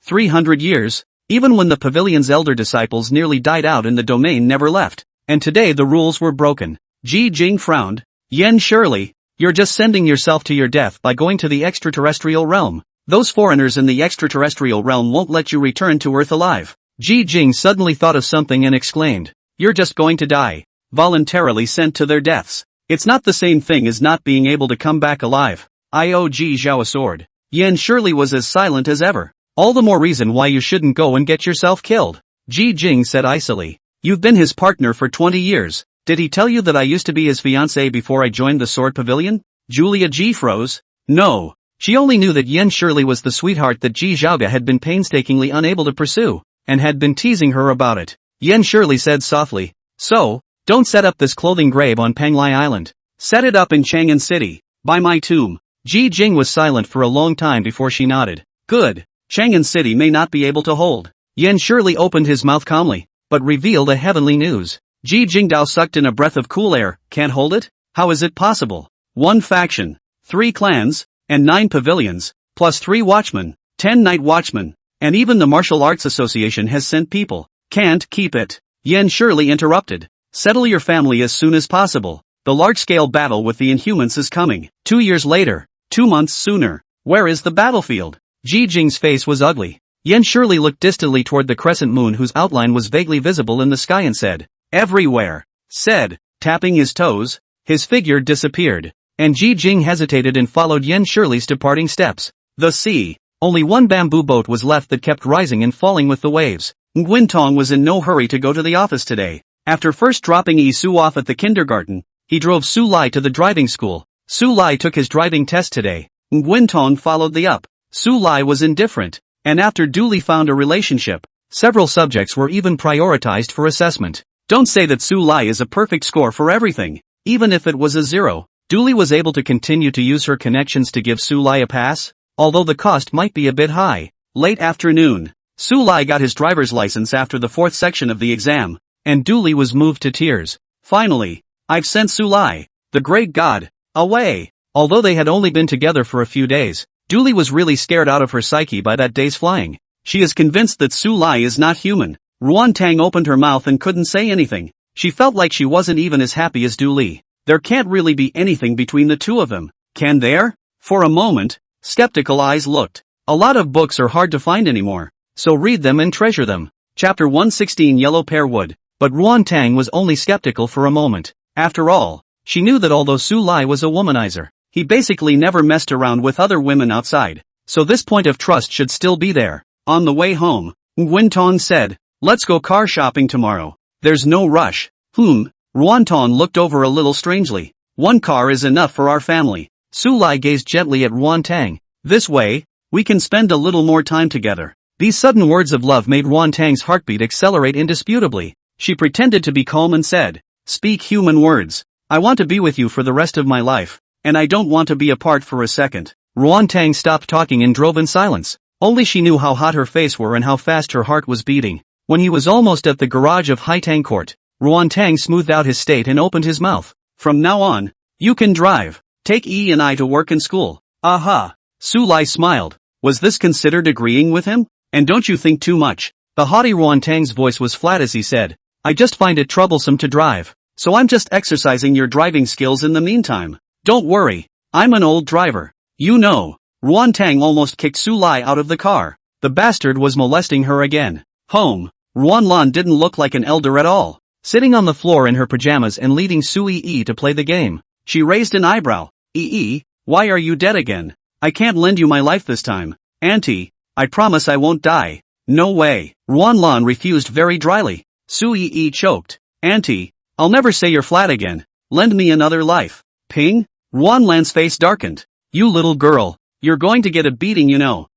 300 years. Even when the pavilion's elder disciples nearly died out and the domain never left. And today the rules were broken. Ji Jing frowned. Yen Shirley, you're just sending yourself to your death by going to the extraterrestrial realm. Those foreigners in the extraterrestrial realm won't let you return to Earth alive. Ji Jing suddenly thought of something and exclaimed. You're just going to die. Voluntarily sent to their deaths. It's not the same thing as not being able to come back alive. I owe Ji Zhao a sword. Yen Shirley was as silent as ever. All the more reason why you shouldn't go and get yourself killed. Ji Jing said icily. You've been his partner for 20 years. Did he tell you that I used to be his fiancée before I joined the sword pavilion? Julia Ji froze. No. She only knew that Yen Shirley was the sweetheart that Ji Zhaoga had been painstakingly unable to pursue, and had been teasing her about it. Yen Shirley said softly. So, don't set up this clothing grave on Panglai Island. Set it up in Chang'an City, by my tomb. Ji Jing was silent for a long time before she nodded. Good. Chang'an City may not be able to hold. Yen Shirley opened his mouth calmly, but revealed a heavenly news. Ji Jingdao sucked in a breath of cool air. Can't hold it? How is it possible? 1 faction, 3 clans, and 9 pavilions, plus 3 watchmen, 10 night watchmen, and even the Martial Arts Association has sent people. Can't keep it. Yen Shirley interrupted. Settle your family as soon as possible. The large-scale battle with the Inhumans is coming. 2 years later. 2 months sooner. Where is the battlefield? Ji Jing's face was ugly. Yen Shirley looked distantly toward the crescent moon whose outline was vaguely visible in the sky and said, everywhere. Said, tapping his toes, his figure disappeared. And Ji Jing hesitated and followed Yen Shirley's departing steps. The sea. Only one bamboo boat was left that kept rising and falling with the waves. Nguyen Tong was in no hurry to go to the office today. After first dropping Su off at the kindergarten, he drove Su Lai to the driving school. Su Lai took his driving test today. Nguyen Tong followed the up. Su Lai was indifferent, and after duly found a relationship, several subjects were even prioritized for assessment. Don't say that Su Lai is a perfect score for everything. Even if it was a 0, Dooley was able to continue to use her connections to give Su Lai a pass, although the cost might be a bit high. Late afternoon, Su Lai got his driver's license after the 4th section of the exam, and Dooley was moved to tears. Finally, I've sent Su Lai, the great god, away. Although they had only been together for a few days, Dooley was really scared out of her psyche by that day's flying. She is convinced that Su Lai is not human. Ruan Tang opened her mouth and couldn't say anything. She felt like she wasn't even as happy as Dooley. There can't really be anything between the two of them, can there? For a moment, skeptical eyes looked. A lot of books are hard to find anymore, so read them and treasure them. Chapter 116 Yellow Pear Wood. But Ruan Tang was only skeptical for a moment. After all, she knew that although Su Lai was a womanizer, he basically never messed around with other women outside, so this point of trust should still be there. On the way home, Nguyen Tong said, "Let's go car shopping tomorrow. There's no rush." Ruan Tong looked over a little strangely. "One car is enough for our family." Su Lai gazed gently at Ruan Tang. "This way, we can spend a little more time together." These sudden words of love made Ruan Tang's heartbeat accelerate indisputably. She pretended to be calm and said, "Speak human words. I want to be with you for the rest of my life, and I don't want to be apart for a second." Ruan Tang stopped talking and drove in silence. Only she knew how hot her face were and how fast her heart was beating. When he was almost at the garage of Haitang Court, Ruan Tang smoothed out his state and opened his mouth. "From now on, you can drive. Take E and I to work and school." "Aha." Su Lai smiled. Was this considered agreeing with him? "And don't you think too much?" The haughty Ruan Tang's voice was flat as he said, "I just find it troublesome to drive, so I'm just exercising your driving skills in the meantime. Don't worry, I'm an old driver." "You know." Ruan Tang almost kicked Su Lai out of the car. The bastard was molesting her again. Home. Ruan Lan didn't look like an elder at all. Sitting on the floor in her pajamas and leading Su Yi to play the game, she raised an eyebrow. "Yi, why are you dead again? I can't lend you my life this time." "Auntie, I promise I won't die." "No way." Ruan Lan refused very dryly. Su Yi choked. "Auntie, I'll never say you're flat again. Lend me another life." Ping? Ruan Lan's face darkened. "You little girl, you're going to get a beating, you know."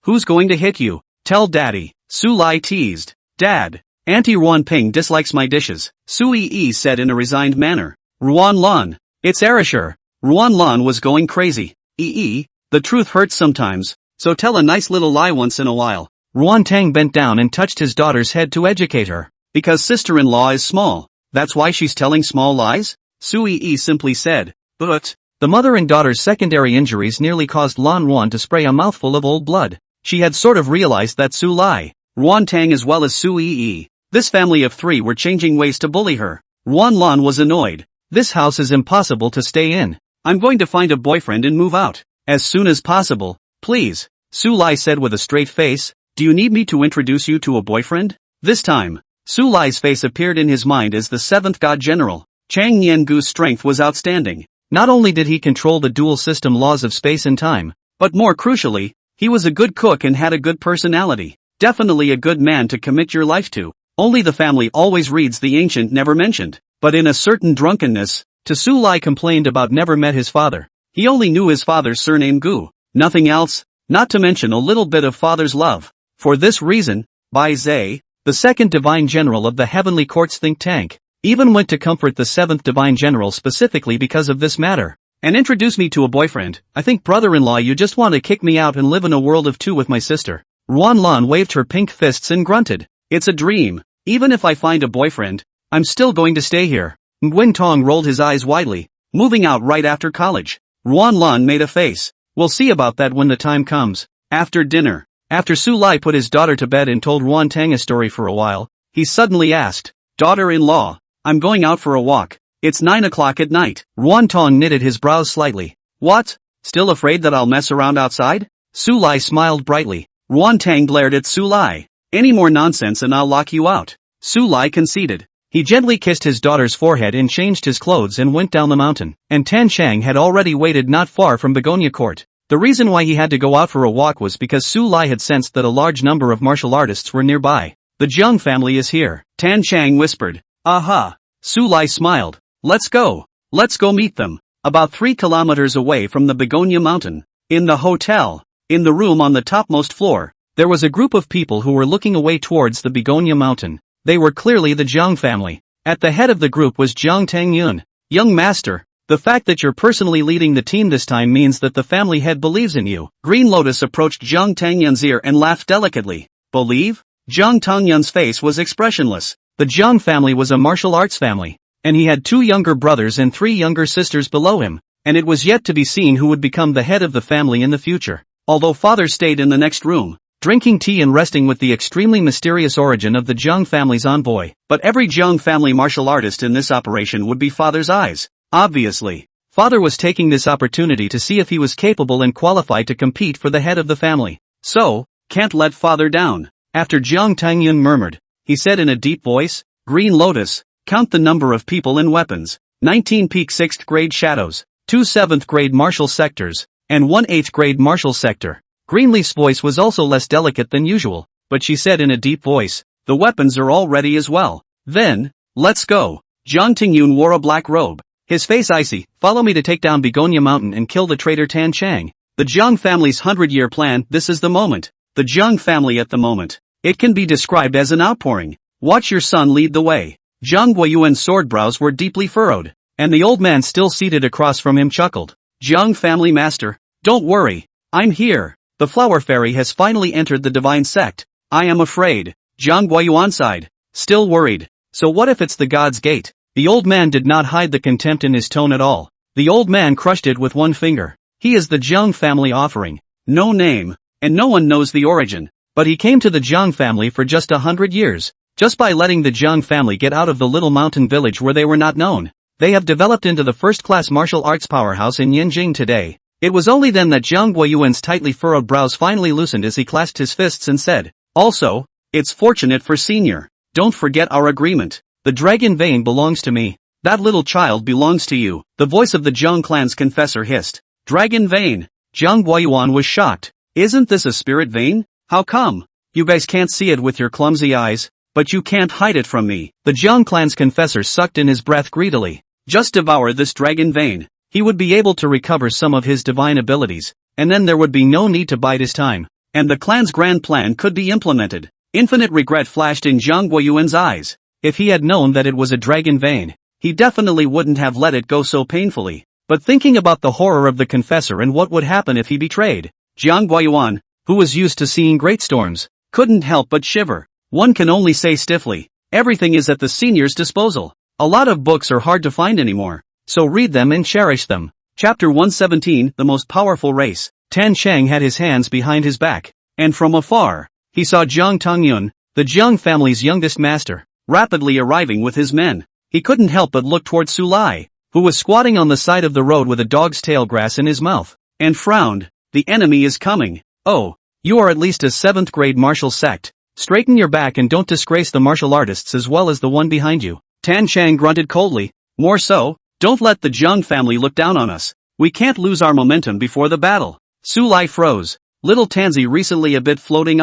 Who's going to hit you?" "Tell Daddy." Su Lai teased. "Dad, Auntie Ruan Ping dislikes my dishes," Su Yi said in a resigned manner. "Ruan Lan, it's erasure." Ruan Lan was going crazy. The truth hurts sometimes, so tell a nice little lie once in a while." Ruan Tang bent down and touched his daughter's head to educate her. "Because sister-in-law is small, that's why she's telling small lies?" Su Yi simply said. "But..." The mother and daughter's secondary injuries nearly caused Lan Ruan to spray a mouthful of old blood. She had sort of realized that Su Lai, Ruan Tang as well as Su Yi, this family of 3 were changing ways to bully her. Ruan Lan was annoyed. "This house is impossible to stay in. I'm going to find a boyfriend and move out. As soon as possible, please," Su Lai said with a straight face. "Do you need me to introduce you to a boyfriend?" This time, Su Lai's face appeared in his mind as the 7th God General. Chang Niangu's strength was outstanding. Not only did he control the dual system laws of space and time, but more crucially, he was a good cook and had a good personality. Definitely a good man to commit your life to. Only the family always reads the ancient never mentioned. But in a certain drunkenness, Su Lai complained about never met his father. He only knew his father's surname Gu. Nothing else, not to mention a little bit of father's love. For this reason, Bai Zhe, the 2nd Divine General of the Heavenly Court's think tank, even went to comfort the 7th Divine General specifically because of this matter. "And introduce me to a boyfriend. I think brother-in-law you just want to kick me out and live in a world of 2 with my sister." Ruan Lan waved her pink fists and grunted. "It's a dream. Even if I find a boyfriend, I'm still going to stay here." Nguyen Tong rolled his eyes widely. "Moving out right after college." Ruan Lan made a face. "We'll see about that when the time comes." After dinner, after Su Lai put his daughter to bed and told Ruan Tang a story for a while, he suddenly asked, "Daughter-in-law, I'm going out for a walk. It's 9 o'clock at night." Ruan Tong knitted his brows slightly. "What? Still afraid that I'll mess around outside?" Su Lai smiled brightly. Ruan Tang glared at Su Lai. "Any more nonsense and I'll lock you out." Su Lai conceded. He gently kissed his daughter's forehead and changed his clothes and went down the mountain. And Tan Chang had already waited not far from Begonia Court. The reason why he had to go out for a walk was because Su Lai had sensed that a large number of martial artists were nearby. "The Jiang family is here," Tan Chang whispered. Aha! Su Lai smiled. Let's go. Let's go meet them. About 3 kilometers away from the Begonia Mountain. In the hotel. In the room on the topmost floor, there was a group of people who were looking away towards the Begonia Mountain. They were clearly the Jiang family. At the head of the group was Jiang Tangyun. Young master, the fact that you're personally leading the team this time means that the family head believes in you. Green Lotus approached Jiang Tangyun's ear and laughed delicately. Believe? Jiang Tangyun's face was expressionless. The Jiang family was a martial arts family, and he had 2 younger brothers and 3 younger sisters below him, and it was yet to be seen who would become the head of the family in the future. Although father stayed in the next room, drinking tea and resting with the extremely mysterious origin of the Jiang family's envoy, but every Jiang family martial artist in this operation would be father's eyes. Obviously, father was taking this opportunity to see if he was capable and qualified to compete for the head of the family. So, can't let father down. After Jiang Tangyun murmured, he said in a deep voice, Green Lotus, count the number of people and weapons. 19 peak 6th grade shadows, 2 7th grade martial sectors, and 1 8th grade martial sector. Greenleaf's voice was also less delicate than usual, but she said in a deep voice, the weapons are all ready as well. Then, let's go. Jiang Tingyun wore a black robe, his face icy. Follow me to take down Begonia Mountain and kill the traitor Tan Chang. The Jiang family's 100-year plan. This is the moment. The Jiang family at the moment. It can be described as an outpouring. Watch your son lead the way. Jiang Guoyuan's sword brows were deeply furrowed, and the old man still seated across from him chuckled. Jiang family master, don't worry, I'm here. The flower fairy has finally entered the divine sect. I am afraid. Jiang Guoyuan sighed, still worried. So what if it's the God's Gate? The old man did not hide the contempt in his tone at all. The old man crushed it with one finger. He is the Jiang family offering. No name, and no one knows the origin. But he came to the Jiang family for just 100 years. Just by letting the Jiang family get out of the little mountain village where they were not known, they have developed into the first-class martial arts powerhouse in Yanjing today. It was only then that Jiang Guoyuan's tightly furrowed brows finally loosened as he clasped his fists and said, also, it's fortunate for Senior. Don't forget our agreement. The dragon vein belongs to me. That little child belongs to you. The voice of the Jiang clan's confessor hissed. Dragon vein. Jiang Guoyuan was shocked. Isn't this a spirit vein? How come? You guys can't see it with your clumsy eyes, but you can't hide it from me. The Jiang clan's confessor sucked in his breath greedily. Just devour this dragon vein. He would be able to recover some of his divine abilities, and then there would be no need to bide his time, and the clan's grand plan could be implemented. Infinite regret flashed in Jiang Guoyuan's eyes. If he had known that it was a dragon vein, he definitely wouldn't have let it go so painfully. But thinking about the horror of the confessor and what would happen if he betrayed, Jiang Guoyuan, who was used to seeing great storms, couldn't help but shiver. One can only say stiffly, everything is at the senior's disposal. A lot of books are hard to find anymore, so read them and cherish them. Chapter 117, The Most Powerful Race. Tan Chang had his hands behind his back, and from afar, he saw Jiang Tangyun, the Jiang family's youngest master, rapidly arriving with his men. He couldn't help but look toward Su Lai, who was squatting on the side of the road with a dog's tail grass in his mouth, and frowned. The enemy is coming. Oh, you are at least a 7th grade martial sect. Straighten your back and don't disgrace the martial artists as well as the one behind you. Tan Chang grunted coldly. More so, don't let the Jiang family look down on us. We can't lose our momentum before the battle. Su Lai froze. Little Tansy recently a bit floating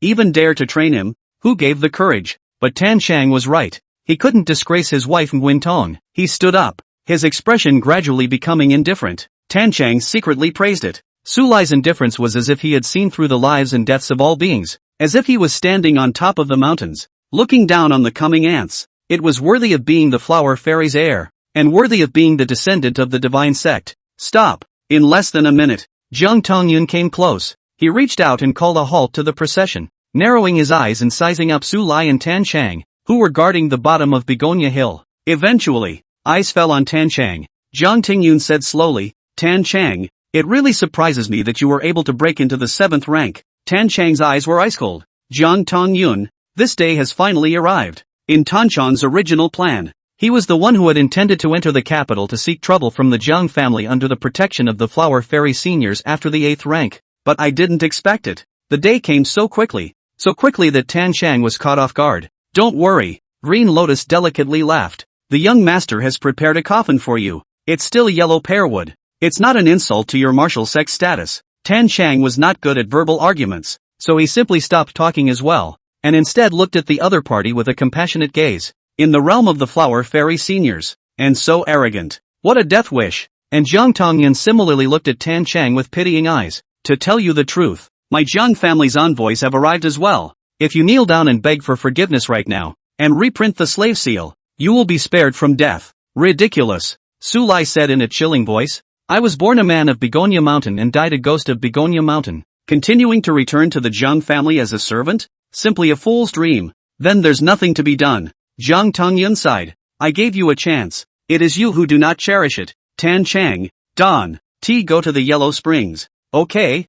even dare to train him? Who gave the courage? But Tan Chang was right. He couldn't disgrace his wife Nguyen Tong. He stood up, his expression gradually becoming indifferent. Tan Chang secretly praised it. Su Lai's indifference was as if he had seen through the lives and deaths of all beings, as if he was standing on top of the mountains, looking down on the coming ants. It was worthy of being the flower fairy's heir, and worthy of being the descendant of the divine sect. Stop. In less than a minute, Jiang Tongyun came close. He reached out and called a halt to the procession, narrowing his eyes and sizing up Su Lai and Tan Chang, who were guarding the bottom of Begonia Hill. Eventually, eyes fell on Tan Chang. Jiang Tingyun said slowly, Tan Chang, it really surprises me that you were able to break into the 7th rank. Tan Chang's eyes were ice cold. Jiang Tongyun, this day has finally arrived. In Tan Chang's original plan, he was the one who had intended to enter the capital to seek trouble from the Jiang family under the protection of the Flower Fairy seniors after the 8th rank. But I didn't expect it. The day came so quickly that Tan Chang was caught off guard. Don't worry, Green Lotus delicately laughed. The young master has prepared a coffin for you. It's still yellow pearwood. It's not an insult to your martial sex status. Tan Chang was not good at verbal arguments, so he simply stopped talking as well, and instead looked at the other party with a compassionate gaze. in the realm of the Flower Fairy seniors. And so arrogant. What a death wish. And Jiang Tongyan similarly looked at Tan Chang with pitying eyes. To tell you the truth, my Jiang family's envoys have arrived as well. If you kneel down and beg for forgiveness right now, and reprint the slave seal, you will be spared from death. Ridiculous, Su Lai said in a chilling voice. I was born a man of Begonia Mountain and died a ghost of Begonia Mountain. Continuing to return to the Jiang family as a servant? Simply a fool's dream. Then there's nothing to be done. Jiang Tongyan sighed. I gave you a chance. It is you who do not cherish it. Tan Chang, Don, T go to the Yellow Springs. Okay.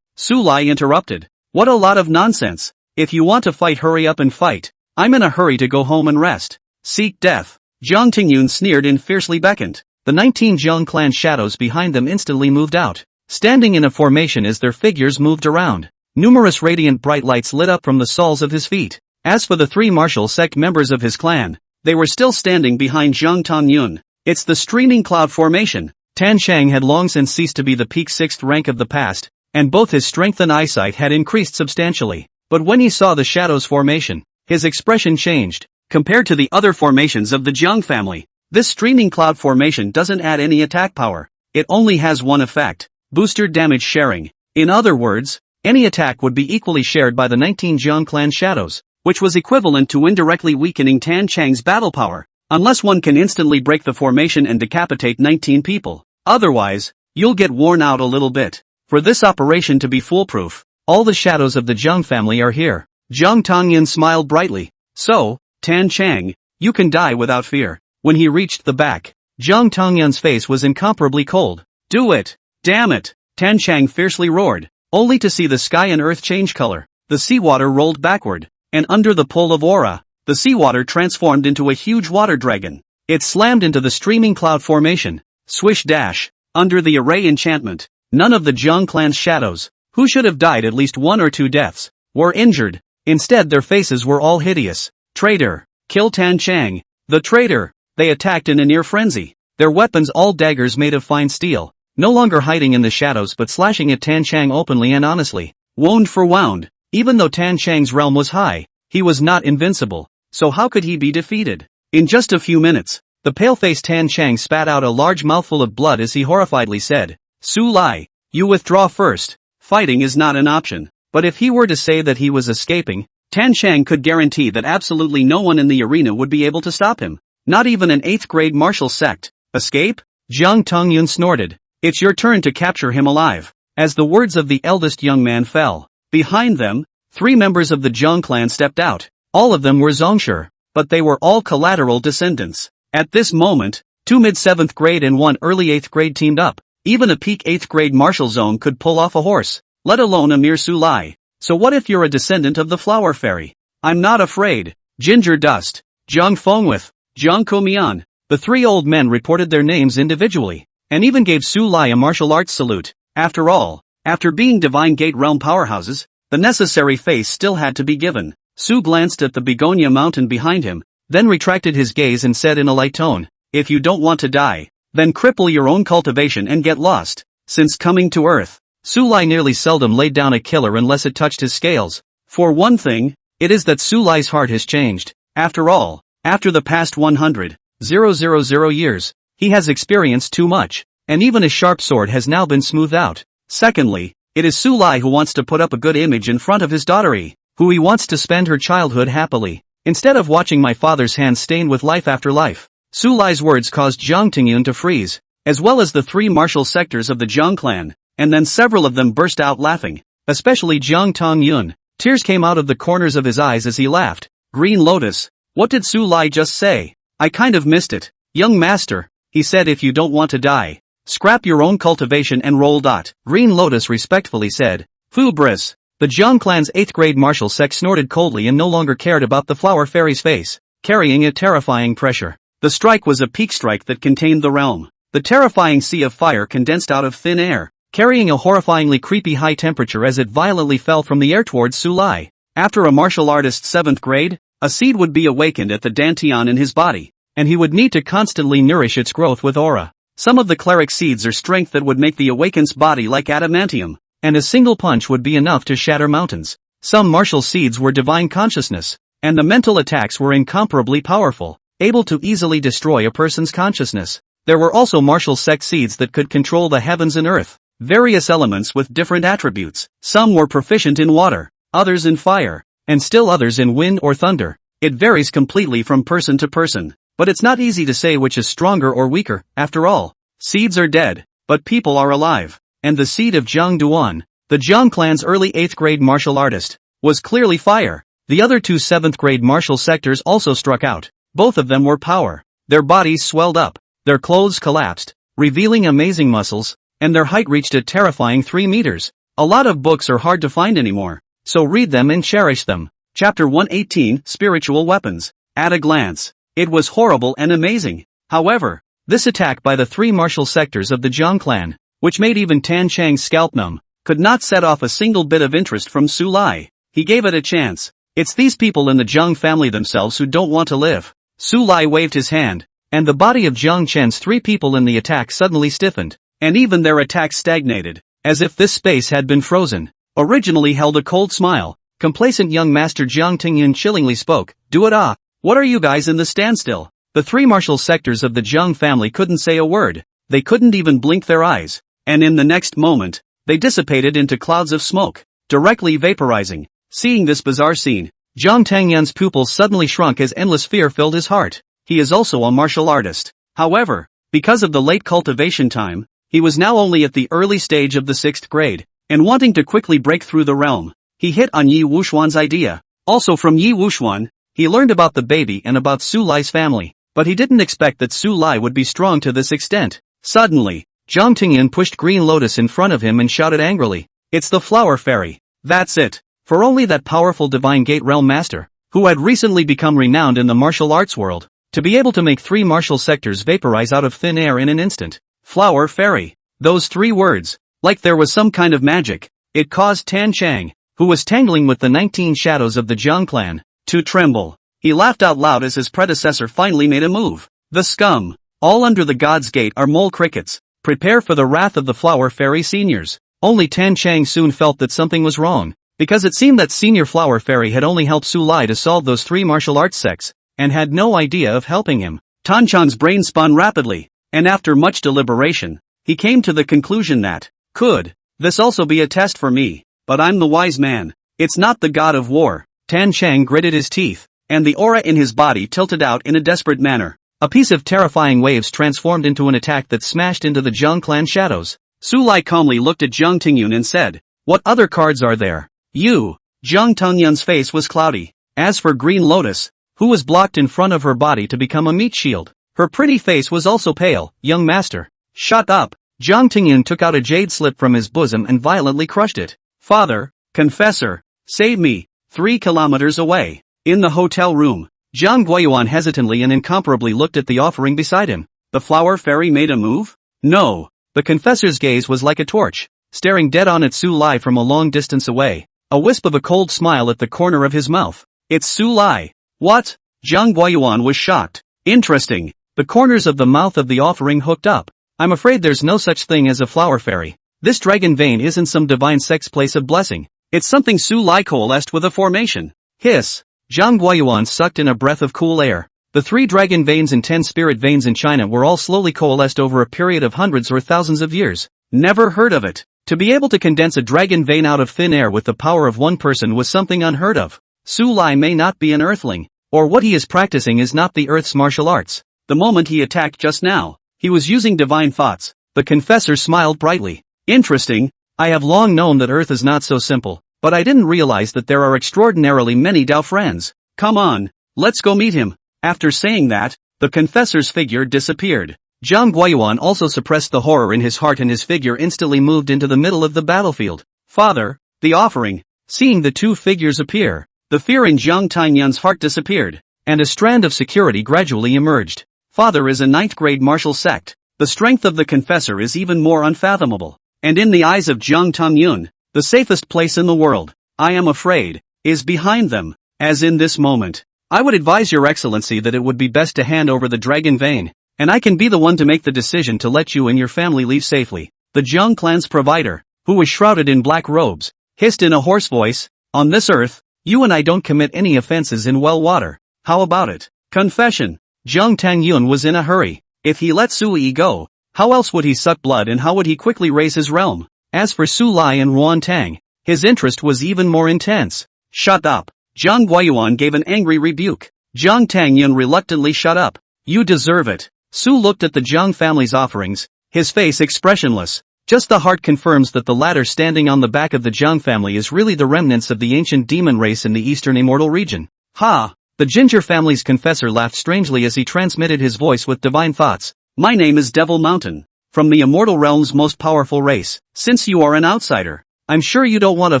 Su Lai interrupted. What a lot of nonsense. If you want to fight, hurry up and fight. I'm in a hurry to go home and rest. Seek death. Jiang Tingyun sneered and fiercely beckoned. The 19 Jiang clan shadows behind them instantly moved out, standing in a formation as their figures moved around. Numerous radiant bright lights lit up from the soles of his feet. As for the 3 martial sect members of his clan, they were still standing behind Jiang Tongyun. It's the streaming cloud formation. Tan Chang had long since ceased to be the peak 6th rank of the past, and both his strength and eyesight had increased substantially. But when he saw the shadows formation, his expression changed. Compared to the other formations of the Jiang family, this streaming cloud formation doesn't add any attack power. It only has one effect: booster damage sharing. In other words, any attack would be equally shared by the 19 Jiang clan shadows, which was equivalent to indirectly weakening Tan Chang's battle power, unless one can instantly break the formation and decapitate 19 people. Otherwise, you'll get worn out a little bit. For this operation to be foolproof, all the shadows of the Jiang family are here. Jiang Tongyan smiled brightly. So, Tan Chang, you can die without fear. When he reached the back, Jiang Tongyan's face was incomparably cold. Do it! Damn it! Tan Chang fiercely roared, only to see the sky and earth change color. The seawater rolled backward, and under the pull of aura, the seawater transformed into a huge water dragon. It slammed into the streaming cloud formation. Swish dash. Under the array enchantment, none of the Jiang clan's shadows, who should have died at least 1 or 2 deaths, were injured. Instead their faces were all hideous. Traitor! Kill Tan Chang! The traitor! They attacked in a near frenzy. Their weapons all daggers made of fine steel, no longer hiding in the shadows but slashing at Tan Chang openly and honestly. Wound for wound. Even though Tan Chang's realm was high, he was not invincible, so how could he be defeated? In just a few minutes, the pale-faced Tan Chang spat out a large mouthful of blood as he horrifiedly said, Su Lai, you withdraw first. Fighting is not an option. But if he were to say that he was escaping, Tan Chang could guarantee that absolutely no one in the arena would be able to stop him. Not even an 8th grade martial sect. Escape? Jiang Tongyun snorted. It's your turn to capture him alive. As the words of the eldest young man fell, behind them, 3 members of the Jiang clan stepped out. All of them were Zhongsher, but they were all collateral descendants. At this moment, 2 mid-7th grade and 1 early 8th grade teamed up. Even a peak 8th grade martial zone could pull off a horse, let alone a mere Su Lai. So what if you're a descendant of the Flower Fairy? I'm not afraid. Ginger Dust, Jiang Fengwith, Jiang Komian. The 3 old men reported their names individually, and even gave Su Lai a martial arts salute. After all, after being Divine Gate realm powerhouses, the necessary face still had to be given. Su glanced at the Begonia Mountain behind him, then retracted his gaze and said in a light tone, if you don't want to die, then cripple your own cultivation and get lost. Since coming to Earth, Su Lai nearly seldom laid down a killer unless it touched his scales. For one thing, it is that Su Lai's heart has changed. After all, after the past 100,000 years, he has experienced too much, and even his sharp sword has now been smoothed out. Secondly, it is Su Lai who wants to put up a good image in front of his daughter Yi, who he wants to spend her childhood happily, instead of watching my father's hands stained with life after life. Su Lai's words caused Jiang Tingyun to freeze, as well as the 3 martial sectors of the Jiang clan, and then several of them burst out laughing, especially Jiang Tongyun. Tears came out of the corners of his eyes as he laughed. Green Lotus, what did Su Lai just say? I kind of missed it. Young master, he said, if you don't want to die, scrap your own cultivation and roll. Green Lotus respectfully said. Fubris. The Jiang clan's 8th grade martial sect snorted coldly and no longer cared about the Flower Fairy's face, carrying a terrifying pressure. The strike was a peak strike that contained the realm. The terrifying sea of fire condensed out of thin air, carrying a horrifyingly creepy high temperature as it violently fell from the air towards Su Lai. After a martial artist's 7th grade, a seed would be awakened at the dantian in his body, and he would need to constantly nourish its growth with aura. Some of the cleric seeds are strength that would make the awakened's body like adamantium, and a single punch would be enough to shatter mountains. Some martial seeds were divine consciousness, and the mental attacks were incomparably powerful, able to easily destroy a person's consciousness. There were also martial sect seeds that could control the heavens and earth, various elements with different attributes. Some were proficient in water, others in fire, and still others in wind or thunder. It varies completely from person to person, but it's not easy to say which is stronger or weaker. After all, seeds are dead, but people are alive. And the seed of Zhang Duan, the Zhang clan's early 8th grade martial artist, was clearly fire. The other two 7th grade martial sectors also struck out. Both of them were power. Their bodies swelled up, their clothes collapsed, revealing amazing muscles, and their height reached a terrifying 3 meters. A lot of books are hard to find anymore, so read them and cherish them. Chapter 118, Spiritual Weapons. At a glance, it was horrible and amazing. However, this attack by the 3 martial sectors of the Zhang clan, which made even Tan Chang's scalp numb, could not set off a single bit of interest from Su Lai. He gave it a chance. It's these people in the Zhang family themselves who don't want to live. Su Lai waved his hand, and the body of Zhang Chen's 3 people in the attack suddenly stiffened, and even their attacks stagnated, as if this space had been frozen. Originally held a cold smile, complacent young master Jiang Tingyun chillingly spoke, "Do it ah, what are you guys in the standstill?" The 3 martial sectors of the Zhang family couldn't say a word, they couldn't even blink their eyes, and in the next moment, they dissipated into clouds of smoke, directly vaporizing. Seeing this bizarre scene, Jiang Tingyun's pupils suddenly shrunk as endless fear filled his heart. He is also a martial artist. However, because of the late cultivation time, he was now only at the early stage of the 6th grade, and wanting to quickly break through the realm, he hit on Yi Wuxuan's idea. Also from Yi Wuxuan, he learned about the baby and about Su Lai's family, but he didn't expect that Su Lai would be strong to this extent. Suddenly, Jiang Tingyun pushed Green Lotus in front of him and shouted angrily, "It's the flower fairy." That's it. For only that powerful divine gate realm master, who had recently become renowned in the martial arts world, to be able to make 3 martial sectors vaporize out of thin air in an instant. Flower fairy. Those 3 words, like there was some kind of magic. It caused Tan Chang, who was tangling with the 19 shadows of the Zhang clan, to tremble. He laughed out loud as his predecessor finally made a move. The scum. All under the God's Gate are mole crickets. Prepare for the wrath of the flower fairy seniors. Only Tan Chang soon felt that something was wrong, because it seemed that senior flower fairy had only helped Su Lai to solve those 3 martial arts sects, and had no idea of helping him. Tan Chan's brain spun rapidly, and after much deliberation, he came to the conclusion that, could this also be a test for me? But I'm the wise man. It's not the god of war. Tan Chang gritted his teeth, and the aura in his body tilted out in a desperate manner. A piece of terrifying waves transformed into an attack that smashed into the Zhang clan shadows. Su Lai calmly looked at Jiang Tingyun and said, "What other cards are there?" "You." Jiang Tingyun's face was cloudy. As for Green Lotus, who was blocked in front of her body to become a meat shield, her pretty face was also pale. "Young master." "Shut up." Jiang Tingyun took out a jade slip from his bosom and violently crushed it. "Father, confessor, save me." 3 kilometers away, in the hotel room, Zhang Guoyuan hesitantly and incomparably looked at the offering beside him. The flower fairy made a move? No. The confessor's gaze was like a torch, staring dead on at Su Lai from a long distance away, a wisp of a cold smile at the corner of his mouth. "It's Su Lai." "What?" Zhang Guoyuan was shocked. "Interesting." The corners of the mouth of the offering hooked up. "I'm afraid there's no such thing as a flower fairy. This dragon vein isn't some divine sex place of blessing. It's something Su Lai coalesced with a formation." Hiss. Zhang Guoyuan sucked in a breath of cool air. The 3 dragon veins and 10 spirit veins in China were all slowly coalesced over a period of hundreds or thousands of years. Never heard of it. To be able to condense a dragon vein out of thin air with the power of one person was something unheard of. Su Lai may not be an earthling, or what he is practicing is not the earth's martial arts. The moment he attacked just now, he was using divine thoughts. The confessor smiled brightly. "Interesting. I have long known that earth is not so simple, but I didn't realize that there are extraordinarily many Dao friends. Come on, let's go meet him." After saying that, the confessor's figure disappeared. Zhang Guoyuan also suppressed the horror in his heart and his figure instantly moved into the middle of the battlefield. "Father, the offering." Seeing the 2 figures appear, the fear in Jiang Tingyun's heart disappeared, and a strand of security gradually emerged. "Father is a 9th grade martial sect. The strength of the confessor is even more unfathomable. And in the eyes of Jiang Tingyun, the safest place in the world, I am afraid, is behind them. As in this moment, I would advise your excellency that it would be best to hand over the dragon vein, and I can be the one to make the decision to let you and your family leave safely." The Zhang clan's provider, who was shrouded in black robes, hissed in a hoarse voice, "On this earth, You and I don't commit any offenses in well water. How about it? Confession. Jiang Tangyun was in a hurry. If he let Su Yi go, how else would he suck blood and how would he quickly raise his realm? As for Su Lai and Ruan Tang, his interest was even more intense. Shut up. Zhang Guiyuan gave an angry rebuke. Jiang Tangyun reluctantly shut up. You deserve it. Su looked at the Jiang family's offerings, his face expressionless. Just the heart confirms that the ladder standing on the back of the Jiang family is really the remnants of the ancient demon race in the eastern immortal region. Ha! The Ginger family's confessor laughed strangely as he transmitted his voice with divine thoughts. My name is Devil Mountain, from the immortal realm's most powerful race. Since you are an outsider, I'm sure you don't want to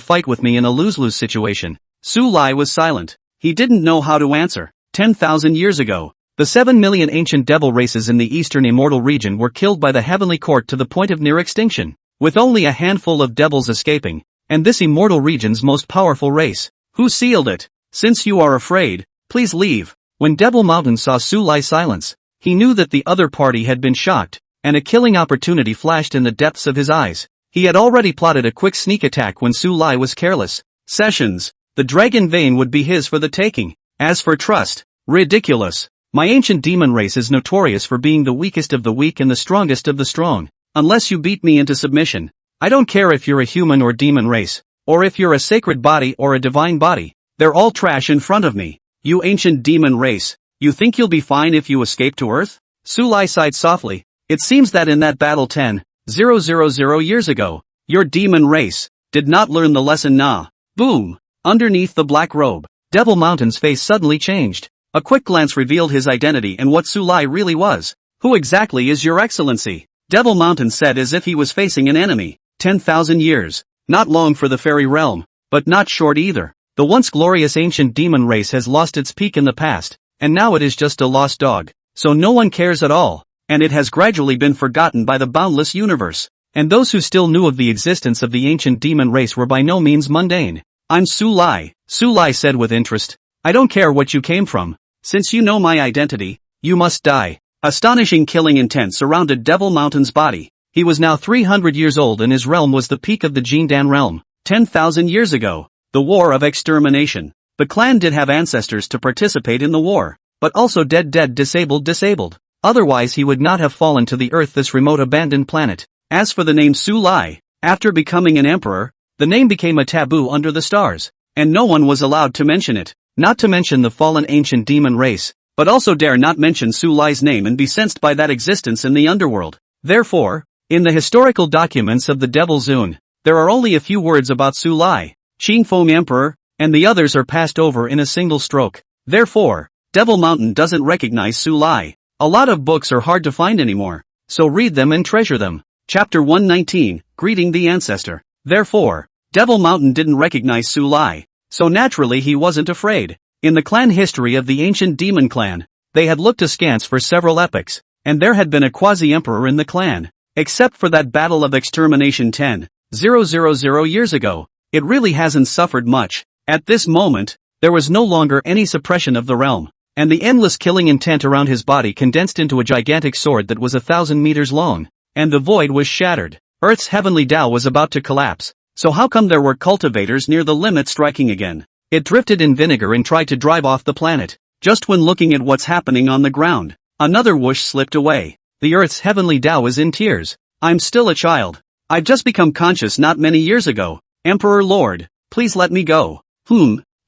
fight with me in a lose-lose situation. Su Lai was silent. He didn't know how to answer. 10,000 years ago, the 7 million ancient devil races in the eastern immortal region were killed by the heavenly court to the point of near extinction, with only a handful of devils escaping, and this immortal region's most powerful race. Who sealed it? Since you are afraid, please leave. When Devil Mountain saw Su Lai's silence, he knew that the other party had been shocked, and a killing opportunity flashed in the depths of his eyes. He had already plotted a quick sneak attack when Su Lai was careless. Sessions. The dragon vein would be his for the taking. As for trust, ridiculous. My ancient demon race is notorious for being the weakest of the weak and the strongest of the strong. Unless you beat me into submission, I don't care if you're a human or demon race, or if you're a sacred body or a divine body. They're all trash in front of me. You ancient demon race, you think you'll be fine if you escape to Earth? Su Lai sighed softly. It seems that in that battle 10,000 years ago, your demon race did not learn the lesson. Nah. Boom. Underneath the black robe, Devil Mountain's face suddenly changed. A quick glance revealed his identity and what Su Lai really was. Who exactly is your excellency? Devil Mountain said as if he was facing an enemy. 10,000 years. Not long for the fairy realm, but not short either. The once glorious ancient demon race has lost its peak in the past, and now it is just a lost dog. So no one cares at all, and it has gradually been forgotten by the boundless universe. And those who still knew of the existence of the ancient demon race were by no means mundane. I'm Su Lai, Su Lai said with interest. I don't care what you came from. Since you know my identity, you must die. Astonishing killing intent surrounded Devil Mountain's body. He was now 300 years old and his realm was the peak of the Jindan realm. 10,000 years ago, the war of extermination. The clan did have ancestors to participate in the war, but also dead, disabled. Otherwise he would not have fallen to the earth, this remote abandoned planet. As for the name Su Lai, after becoming an emperor, the name became a taboo under the stars, and no one was allowed to mention it. Not to mention the fallen ancient demon race, but also dare not mention Su Lai's name and be sensed by that existence in the underworld. Therefore, in the historical documents of the Devil Zune, there are only a few words about Su Lai, Qingfeng Emperor, and the others are passed over in a single stroke. Therefore, Devil Mountain doesn't recognize Su Lai. A lot of books are hard to find anymore, so read them and treasure them. Chapter 119, Greeting the Ancestor. Therefore, Devil Mountain didn't recognize Su Lai. So naturally he wasn't afraid. In the clan history of the ancient demon clan, they had looked askance for several epochs, and there had been a quasi-emperor in the clan. Except for that battle of extermination 10,000 years ago, it really hasn't suffered much. At this moment, there was no longer any suppression of the realm, and the endless killing intent around his body condensed into a gigantic sword that was 1,000 meters long, and the void was shattered. Earth's heavenly Tao was about to collapse. So how come there were cultivators near the limit striking again? It drifted in vinegar and tried to drive off the planet. Just when looking at what's happening on the ground, another whoosh slipped away. The Earth's heavenly Tao is in tears. I'm still a child. I've just become conscious not many years ago. Emperor Lord, please let me go.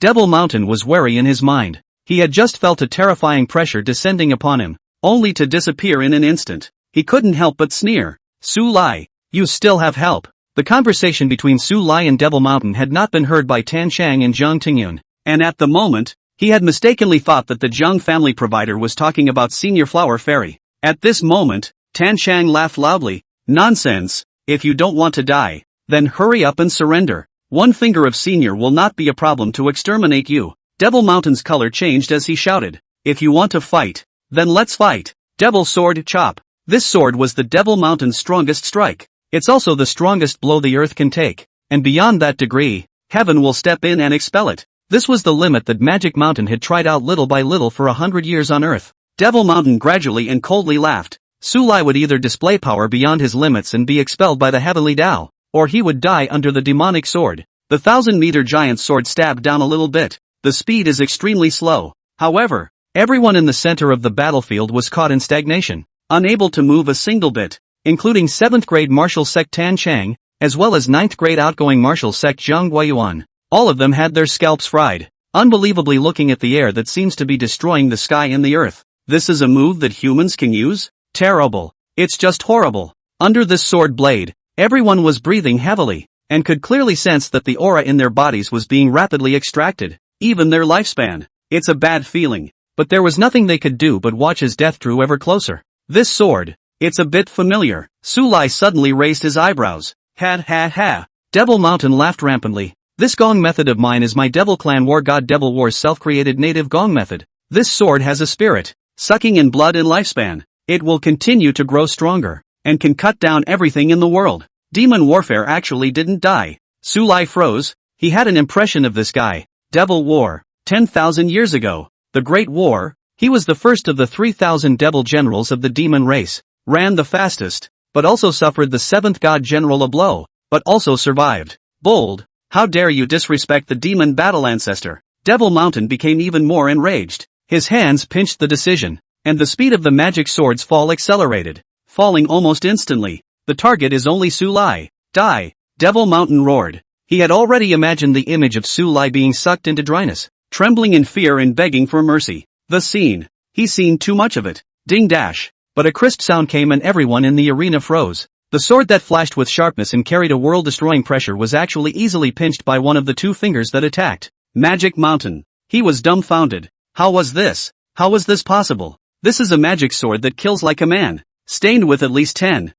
Devil Mountain was wary in his mind. He had just felt a terrifying pressure descending upon him, only to disappear in an instant. He couldn't help but sneer. Su Lai, you still have help. The conversation between Su Lai and Devil Mountain had not been heard by Tan Shang and Jiang Tingyun, and at the moment, he had mistakenly thought that the Jiang family provider was talking about Senior Flower Fairy. At this moment, Tan Shang laughed loudly. Nonsense, if you don't want to die, then hurry up and surrender. One finger of Senior will not be a problem to exterminate you. Devil Mountain's color changed as he shouted. If you want to fight, then let's fight. Devil Sword Chop. This sword was the Devil Mountain's strongest strike. It's also the strongest blow the earth can take, and beyond that degree, heaven will step in and expel it. This was the limit that Magic Mountain had tried out little by little for 100 years on earth. Devil Mountain gradually and coldly laughed. Su Lai would either display power beyond his limits and be expelled by the heavenly Tao, or he would die under the demonic sword. The 1,000-meter giant sword stabbed down a little bit. The speed is extremely slow. However, everyone in the center of the battlefield was caught in stagnation, unable to move a single bit, including 7th grade Martial Sect Tan Chang, as well as 9th grade outgoing Martial Sect Zhang Guiyuan. All of them had their scalps fried, unbelievably looking at the air that seems to be destroying the sky and the earth. This is a move that humans can use? Terrible. It's just horrible. Under this sword blade, everyone was breathing heavily, and could clearly sense that the aura in their bodies was being rapidly extracted, even their lifespan. It's a bad feeling, but there was nothing they could do but watch as death drew ever closer. This sword, it's a bit familiar. Su Lai suddenly raised his eyebrows. Ha ha ha. Devil Mountain laughed rampantly. This gong method of mine is my Devil Clan War God Devil War's self-created native gong method. This sword has a spirit, sucking in blood and lifespan. It will continue to grow stronger, and can cut down everything in the world. Demon warfare actually didn't die. Su Lai froze. He had an impression of this guy. Devil War. 10,000 years ago. The Great War. He was the first of the 3,000 devil generals of the demon race. Ran the fastest, but also suffered the 7th god general a blow, but also survived. Bold. How dare you disrespect the demon battle ancestor? Devil Mountain became even more enraged. His hands pinched the decision, and the speed of the magic sword's fall accelerated, falling almost instantly. The target is only Su Lai. Die! Devil Mountain roared. He had already imagined the image of Su Lai being sucked into dryness, trembling in fear and begging for mercy. The scene. He's seen too much of it. Ding dash. But a crisp sound came and everyone in the arena froze. The sword that flashed with sharpness and carried a world-destroying pressure was actually easily pinched by one of the two fingers that attacked. Magic Mountain. He was dumbfounded. How was this? How was this possible? This is a magic sword that kills like a man. Stained with at least 10,000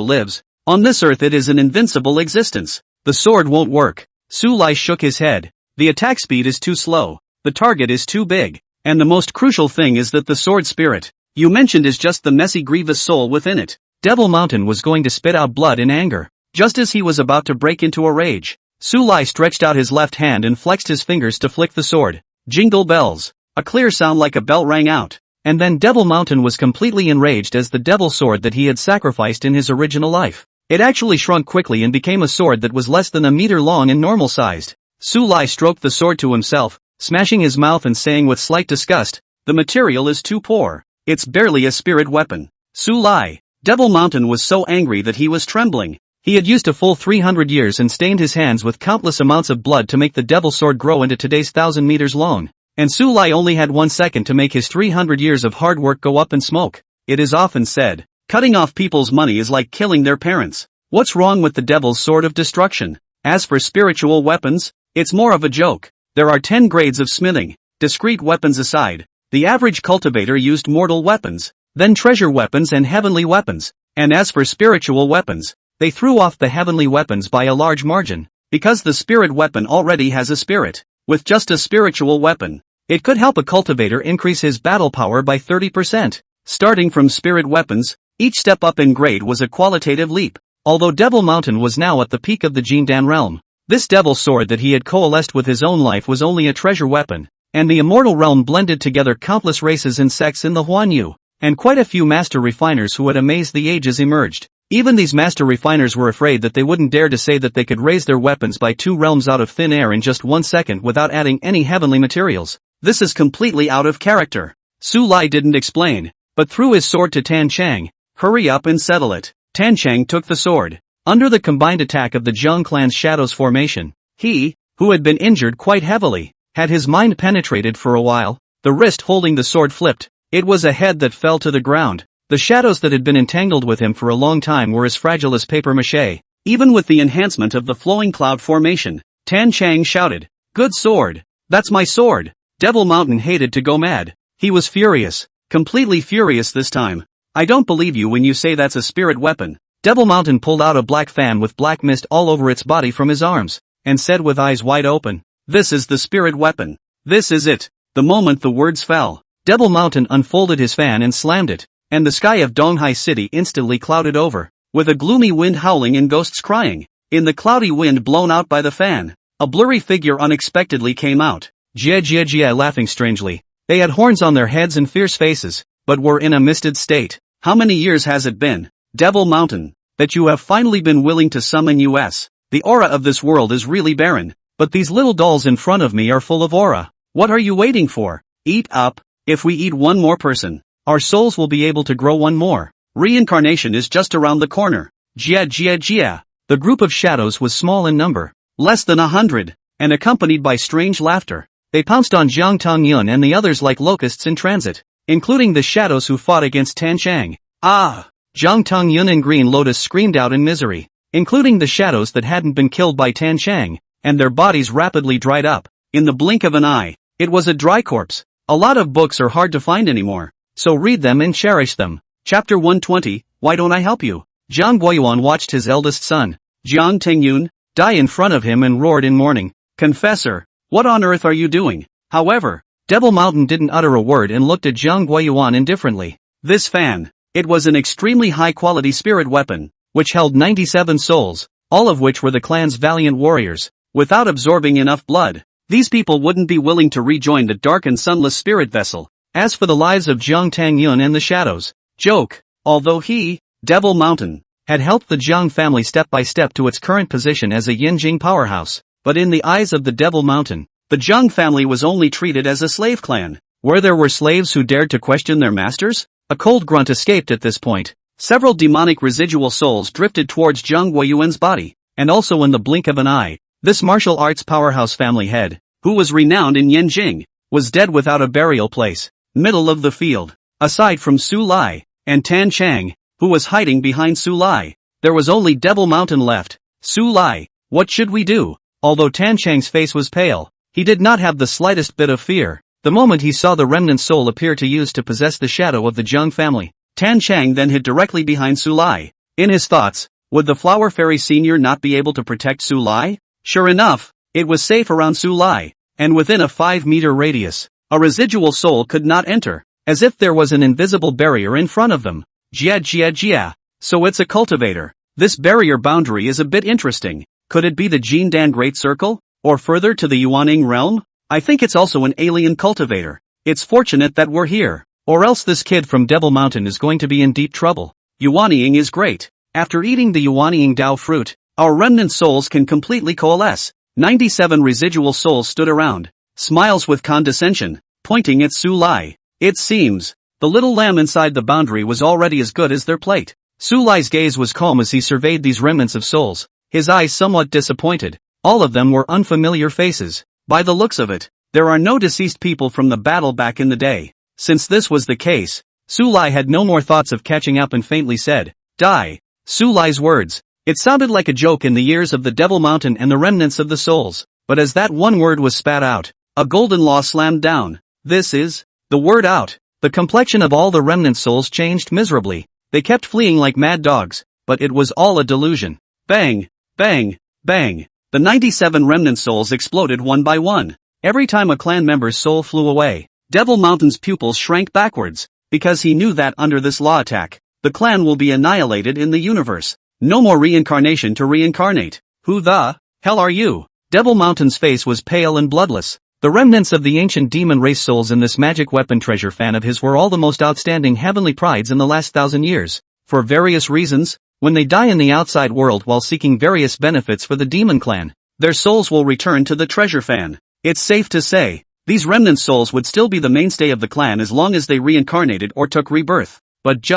lives. On this earth it is an invincible existence. The sword won't work. Su Lai shook his head. The attack speed is too slow. The target is too big. And the most crucial thing is that the sword spirit you mentioned is just the messy grievous soul within it. Devil Mountain was going to spit out blood in anger. Just as he was about to break into a rage, Su Lai stretched out his left hand and flexed his fingers to flick the sword. Jingle bells. A clear sound like a bell rang out. And then Devil Mountain was completely enraged as the devil sword that he had sacrificed in his original life. It actually shrunk quickly and became a sword that was less than a meter long and normal sized. Su Lai stroked the sword to himself, smashing his mouth and saying with slight disgust, "The material is too poor. It's barely a spirit weapon." Su Lai. Devil Mountain was so angry that he was trembling. He had used a full 300 years and stained his hands with countless amounts of blood to make the devil sword grow into today's 1,000 meters long. And Su Lai only had 1 second to make his 300 years of hard work go up in smoke. It is often said, cutting off people's money is like killing their parents. What's wrong with the devil's sword of destruction? As for spiritual weapons, it's more of a joke. There are 10 grades of smithing. Discrete weapons aside, the average cultivator used mortal weapons, then treasure weapons and heavenly weapons. And as for spiritual weapons, they threw off the heavenly weapons by a large margin, because the spirit weapon already has a spirit. With just a spiritual weapon, it could help a cultivator increase his battle power by 30%. Starting from spirit weapons, each step up in grade was a qualitative leap. Although Devil Mountain was now at the peak of the Jindan realm, this devil sword that he had coalesced with his own life was only a treasure weapon, and the immortal realm blended together countless races and sects in the Huanyu, and quite a few master refiners who had amazed the ages emerged. Even these master refiners were afraid that they wouldn't dare to say that they could raise their weapons by 2 realms out of thin air in just 1 second without adding any heavenly materials. This is completely out of character. Su Lai didn't explain, but threw his sword to Tan Chang. Hurry up and settle it. Tan Chang took the sword. Under the combined attack of the Zhang clan's shadows formation, he, who had been injured quite heavily, had his mind penetrated for a while. The wrist holding the sword flipped. It was a head that fell to the ground. The shadows that had been entangled with him for a long time were as fragile as paper mache. Even with the enhancement of the flowing cloud formation, Tan Chang shouted, "Good sword! That's my sword!" Devil Mountain hated to go mad. He was furious. Completely furious this time. "I don't believe you when you say that's a spirit weapon." Devil Mountain pulled out a black fan with black mist all over its body from his arms, and said with eyes wide open, "This is the spirit weapon. This is it." The moment the words fell, Devil Mountain unfolded his fan and slammed it, and the sky of Donghai City instantly clouded over, with a gloomy wind howling and ghosts crying. In the cloudy wind blown out by the fan, a blurry figure unexpectedly came out. Jia laughing strangely. They had horns on their heads and fierce faces, but were in a misted state. "How many years has it been, Devil Mountain, that you have finally been willing to summon us?" The aura of this world is really barren, but these little dolls in front of me are full of aura. What are you waiting for? Eat up. If we eat one more person, our souls will be able to grow one more. Reincarnation is just around the corner. Jia. The group of shadows was small in number, less than 100, and accompanied by strange laughter. They pounced on Jiang Tongyun and the others like locusts in transit, including the shadows who fought against Tan Chang. Ah! Jiang Tongyun and Green Lotus screamed out in misery, including the shadows that hadn't been killed by Tan Chang, and their bodies rapidly dried up. In the blink of an eye, it was a dry corpse. A lot of books are hard to find anymore, so read them and cherish them. Chapter 120, Why Don't I Help You? Jiang Guoyuan watched his eldest son, Jiang Tengyun, die in front of him and roared in mourning. Confessor, what on earth are you doing? However, Devil Mountain didn't utter a word and looked at Jiang Guoyuan indifferently. This fan. It was an extremely high-quality spirit weapon, which held 97 souls, all of which were the clan's valiant warriors. Without absorbing enough blood, these people wouldn't be willing to rejoin the dark and sunless spirit vessel. As for the lives of Jiang Tangyun and the shadows, joke, although he, Devil Mountain, had helped the Jiang family step by step to its current position as a Yinjing powerhouse, but in the eyes of the Devil Mountain, the Jiang family was only treated as a slave clan, where there were slaves who dared to question their masters. A cold grunt escaped at this point. Several demonic residual souls drifted towards Jiang Guoyuan's body, and also in the blink of an eye, this martial arts powerhouse family head, who was renowned in Yanjing, was dead without a burial place. Middle of the field. Aside from Su Lai, and Tan Chang, who was hiding behind Su Lai, there was only Devil Mountain left. Su Lai, what should we do? Although Tan Chang's face was pale, he did not have the slightest bit of fear. The moment he saw the remnant soul appear to use to possess the shadow of the Jiang family, Tan Chang then hid directly behind Su Lai. In his thoughts, would the Flower Fairy Senior not be able to protect Su Lai? Sure enough, it was safe around Su Lai, and within a 5-meter radius, a residual soul could not enter, as if there was an invisible barrier in front of them. Jia. So it's a cultivator. This barrier boundary is a bit interesting. Could it be the Jindan Great Circle? Or further to the Yuaning realm? I think it's also an alien cultivator. It's fortunate that we're here, or else this kid from Devil Mountain is going to be in deep trouble. Yuanying is great. After eating the Yuanying Dao fruit, our remnant souls can completely coalesce. 97 residual souls stood around, smiles with condescension, pointing at Su Lai. It seems, the little lamb inside the boundary was already as good as their plate. Su Lai's gaze was calm as he surveyed these remnants of souls, his eyes somewhat disappointed. All of them were unfamiliar faces. By the looks of it, there are no deceased people from the battle back in the day. Since this was the case, Su Lai had no more thoughts of catching up and faintly said, Die. Su Lai's words. It sounded like a joke in the ears of the Devil Mountain and the remnants of the souls, but as that one word was spat out, a golden law slammed down. This is the word out. The complexion of all the remnant souls changed miserably. They kept fleeing like mad dogs, but it was all a delusion. Bang, bang, bang. The 97 remnant souls exploded one by one. Every time a clan member's soul flew away, Devil Mountain's pupils shrank backwards, because he knew that under this law attack, the clan will be annihilated in the universe. No more reincarnation to reincarnate. Who the hell are you? Devil Mountain's face was pale and bloodless. The remnants of the ancient demon race souls in this magic weapon treasure fan of his were all the most outstanding heavenly prides in the last 1,000 years. For various reasons, when they die in the outside world while seeking various benefits for the demon clan, their souls will return to the treasure fan. It's safe to say, these remnant souls would still be the mainstay of the clan as long as they reincarnated or took rebirth. But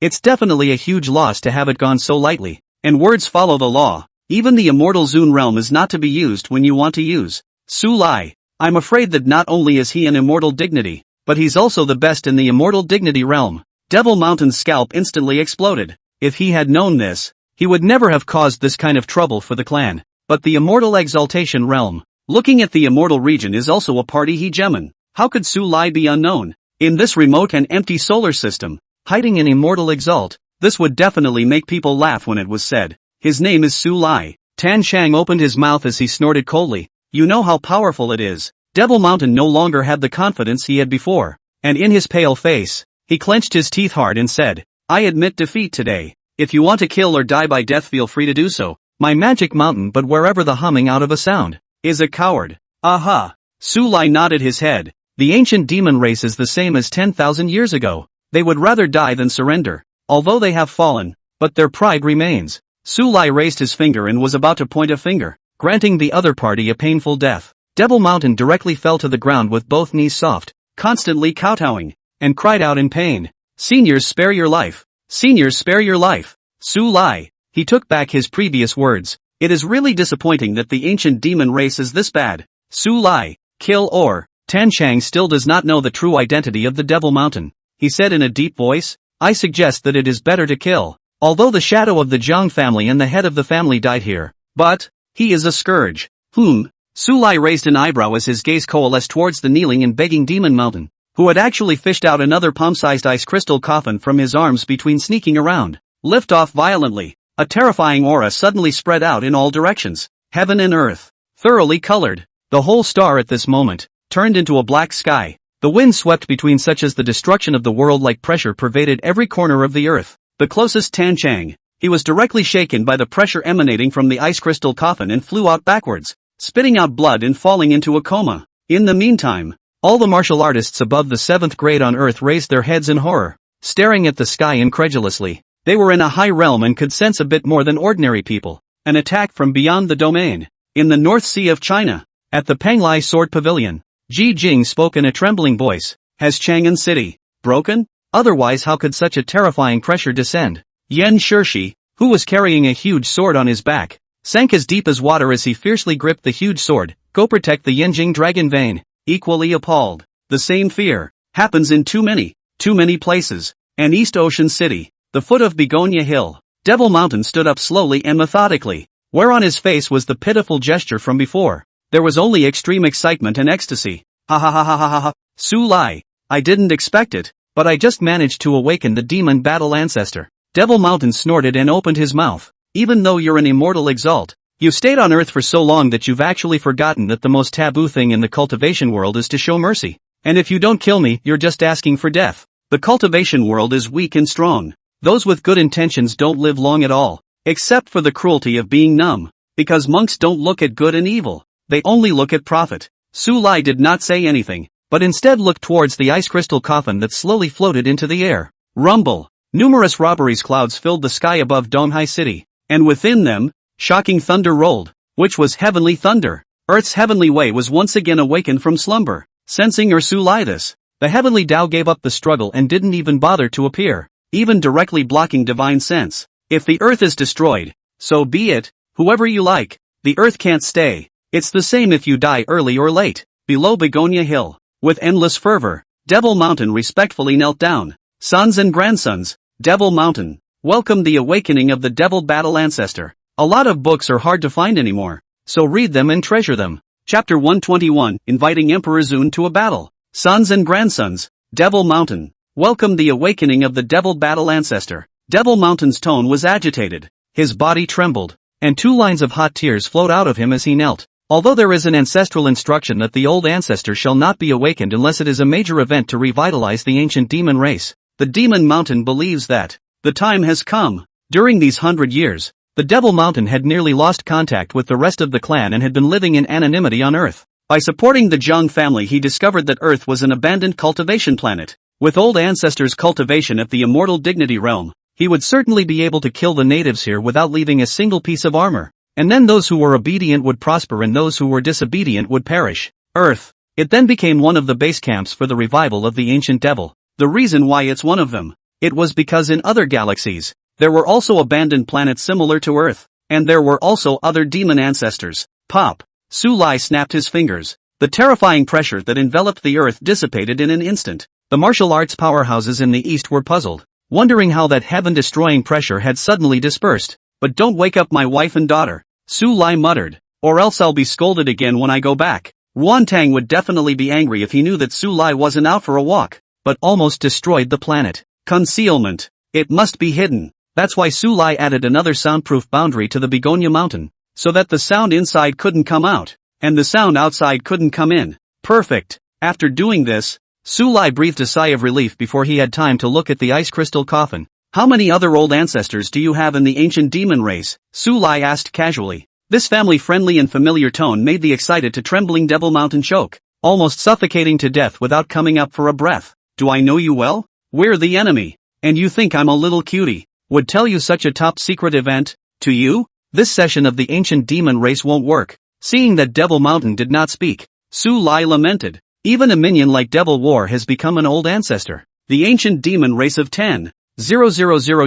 it's definitely a huge loss to have it gone so lightly. And words follow the law. Even the immortal Zun realm is not to be used when you want to use. Su Lai. I'm afraid that not only is he an immortal dignity, but he's also the best in the immortal dignity realm. Devil Mountain's scalp instantly exploded. If he had known this, he would never have caused this kind of trouble for the clan. But the immortal exaltation realm, looking at the immortal region, is also a party hegemon. How could Su Lai be unknown? In this remote and empty solar system, hiding an immortal exalt, this would definitely make people laugh when it was said. His name is Su Lai. Tan Chang opened his mouth as he snorted coldly. You know how powerful it is. Devil Mountain no longer had the confidence he had before, and in his pale face, he clenched his teeth hard and said, I admit defeat today. If you want to kill or die by death, feel free to do so. My magic mountain, but wherever the humming out of a sound is a coward. Aha! Su Lai nodded his head. The ancient demon race is the same as 10,000 years ago. They would rather die than surrender, although they have fallen, but their pride remains. Su Lai raised his finger and was about to point a finger, granting the other party a painful death. Devil Mountain directly fell to the ground with both knees soft, constantly kowtowing, and cried out in pain. Seniors, spare your life. Seniors, spare your life. Su Lai. He took back his previous words. It is really disappointing that the ancient demon race is this bad. Su Lai, kill or. Tan Chang still does not know the true identity of the Devil Mountain. He said in a deep voice, I suggest that it is better to kill. Although the shadow of the Jiang family and the head of the family died here. But, he is a scourge. Su Lai raised an eyebrow as his gaze coalesced towards the kneeling and begging Demon Mountain, who had actually fished out another palm-sized ice crystal coffin from his arms between sneaking around. Lift off violently. A terrifying aura suddenly spread out in all directions. Heaven and earth, thoroughly colored. The whole star at this moment turned into a black sky. The wind swept between such as the destruction of the world like pressure pervaded every corner of the earth. The closest Tan Chang, he was directly shaken by the pressure emanating from the ice crystal coffin and flew out backwards, spitting out blood and falling into a coma. In the meantime, all the martial artists above the 7th grade on earth raised their heads in horror, staring at the sky incredulously. They were in a high realm and could sense a bit more than ordinary people. An attack from beyond the domain. In the North Sea of China, at the Penglai Sword Pavilion, Ji Jing spoke in a trembling voice. Has Chang'an City broken? Otherwise how could such a terrifying pressure descend? Yan Shirshi, who was carrying a huge sword on his back, sank as deep as water as he fiercely gripped the huge sword. Go protect the Yanjing dragon vein. Equally appalled. The same fear happens in too many places. An East Ocean city. The foot of Begonia Hill. Devil Mountain stood up slowly and methodically, where on his face was the pitiful gesture from before. There was only extreme excitement and ecstasy. Ha ha ha ha ha ha ha. Su Lai. I didn't expect it, but I just managed to awaken the demon battle ancestor. Devil Mountain snorted and opened his mouth. Even though you're an immortal exalt, you stayed on Earth for so long that you've actually forgotten that the most taboo thing in the cultivation world is to show mercy. And if you don't kill me, you're just asking for death. The cultivation world is weak and strong. Those with good intentions don't live long at all, except for the cruelty of being numb. Because monks don't look at good and evil, they only look at profit. Su Lai did not say anything, but instead looked towards the ice crystal coffin that slowly floated into the air. Rumble. Numerous robberies clouds filled the sky above Donghai City, and within them, shocking thunder rolled, which was heavenly thunder. Earth's heavenly way was once again awakened from slumber. Sensing Su Lai this, the heavenly Tao gave up the struggle and didn't even bother to appear, even directly blocking divine sense. If the earth is destroyed, so be it, whoever you like, the earth can't stay. It's the same if you die early or late. Below Begonia Hill, with endless fervor, Devil Mountain respectfully knelt down. Sons and grandsons, Devil Mountain, welcome the awakening of the Devil Battle Ancestor. A lot of books are hard to find anymore, so read them and treasure them. Chapter 121, Inviting Emperor Zun to a Battle. Sons and grandsons, Devil Mountain, welcome the awakening of the Devil Battle Ancestor. Devil Mountain's tone was agitated, his body trembled, and 2 lines of hot tears flowed out of him as he knelt. Although there is an ancestral instruction that the old ancestor shall not be awakened unless it is a major event to revitalize the ancient demon race, the Demon Mountain believes that the time has come. During these 100 years, the Devil Mountain had nearly lost contact with the rest of the clan and had been living in anonymity on Earth. By supporting the Jiang family, he discovered that Earth was an abandoned cultivation planet. With old ancestors' cultivation at the immortal dignity realm, he would certainly be able to kill the natives here without leaving a single piece of armor. And then those who were obedient would prosper and those who were disobedient would perish. Earth. It then became one of the base camps for the revival of the ancient devil. The reason why it's one of them, it was because in other galaxies, there were also abandoned planets similar to Earth, and there were also other demon ancestors. Pop. Su Lai snapped his fingers. The terrifying pressure that enveloped the Earth dissipated in an instant. The martial arts powerhouses in the East were puzzled, wondering how that heaven-destroying pressure had suddenly dispersed. But don't wake up my wife and daughter, Su Lai muttered, or else I'll be scolded again when I go back. Ruan Tang would definitely be angry if he knew that Su Lai wasn't out for a walk, but almost destroyed the planet. Concealment. It must be hidden. That's why Su Lai added another soundproof boundary to the Begonia Mountain, so that the sound inside couldn't come out, and the sound outside couldn't come in. Perfect. After doing this, Su Lai breathed a sigh of relief before he had time to look at the ice crystal coffin. How many other old ancestors do you have in the ancient demon race? Su Lai asked casually. This family-friendly and familiar tone made the excited to trembling Devil Mountain choke, almost suffocating to death without coming up for a breath. Do I know you well? We're the enemy. And you think I'm a little cutie? Would tell you such a top-secret event? To you? This session of the ancient demon race won't work. Seeing that Devil Mountain did not speak, Su Lai lamented. Even a minion like Devil War has become an old ancestor. The ancient demon race of 10,000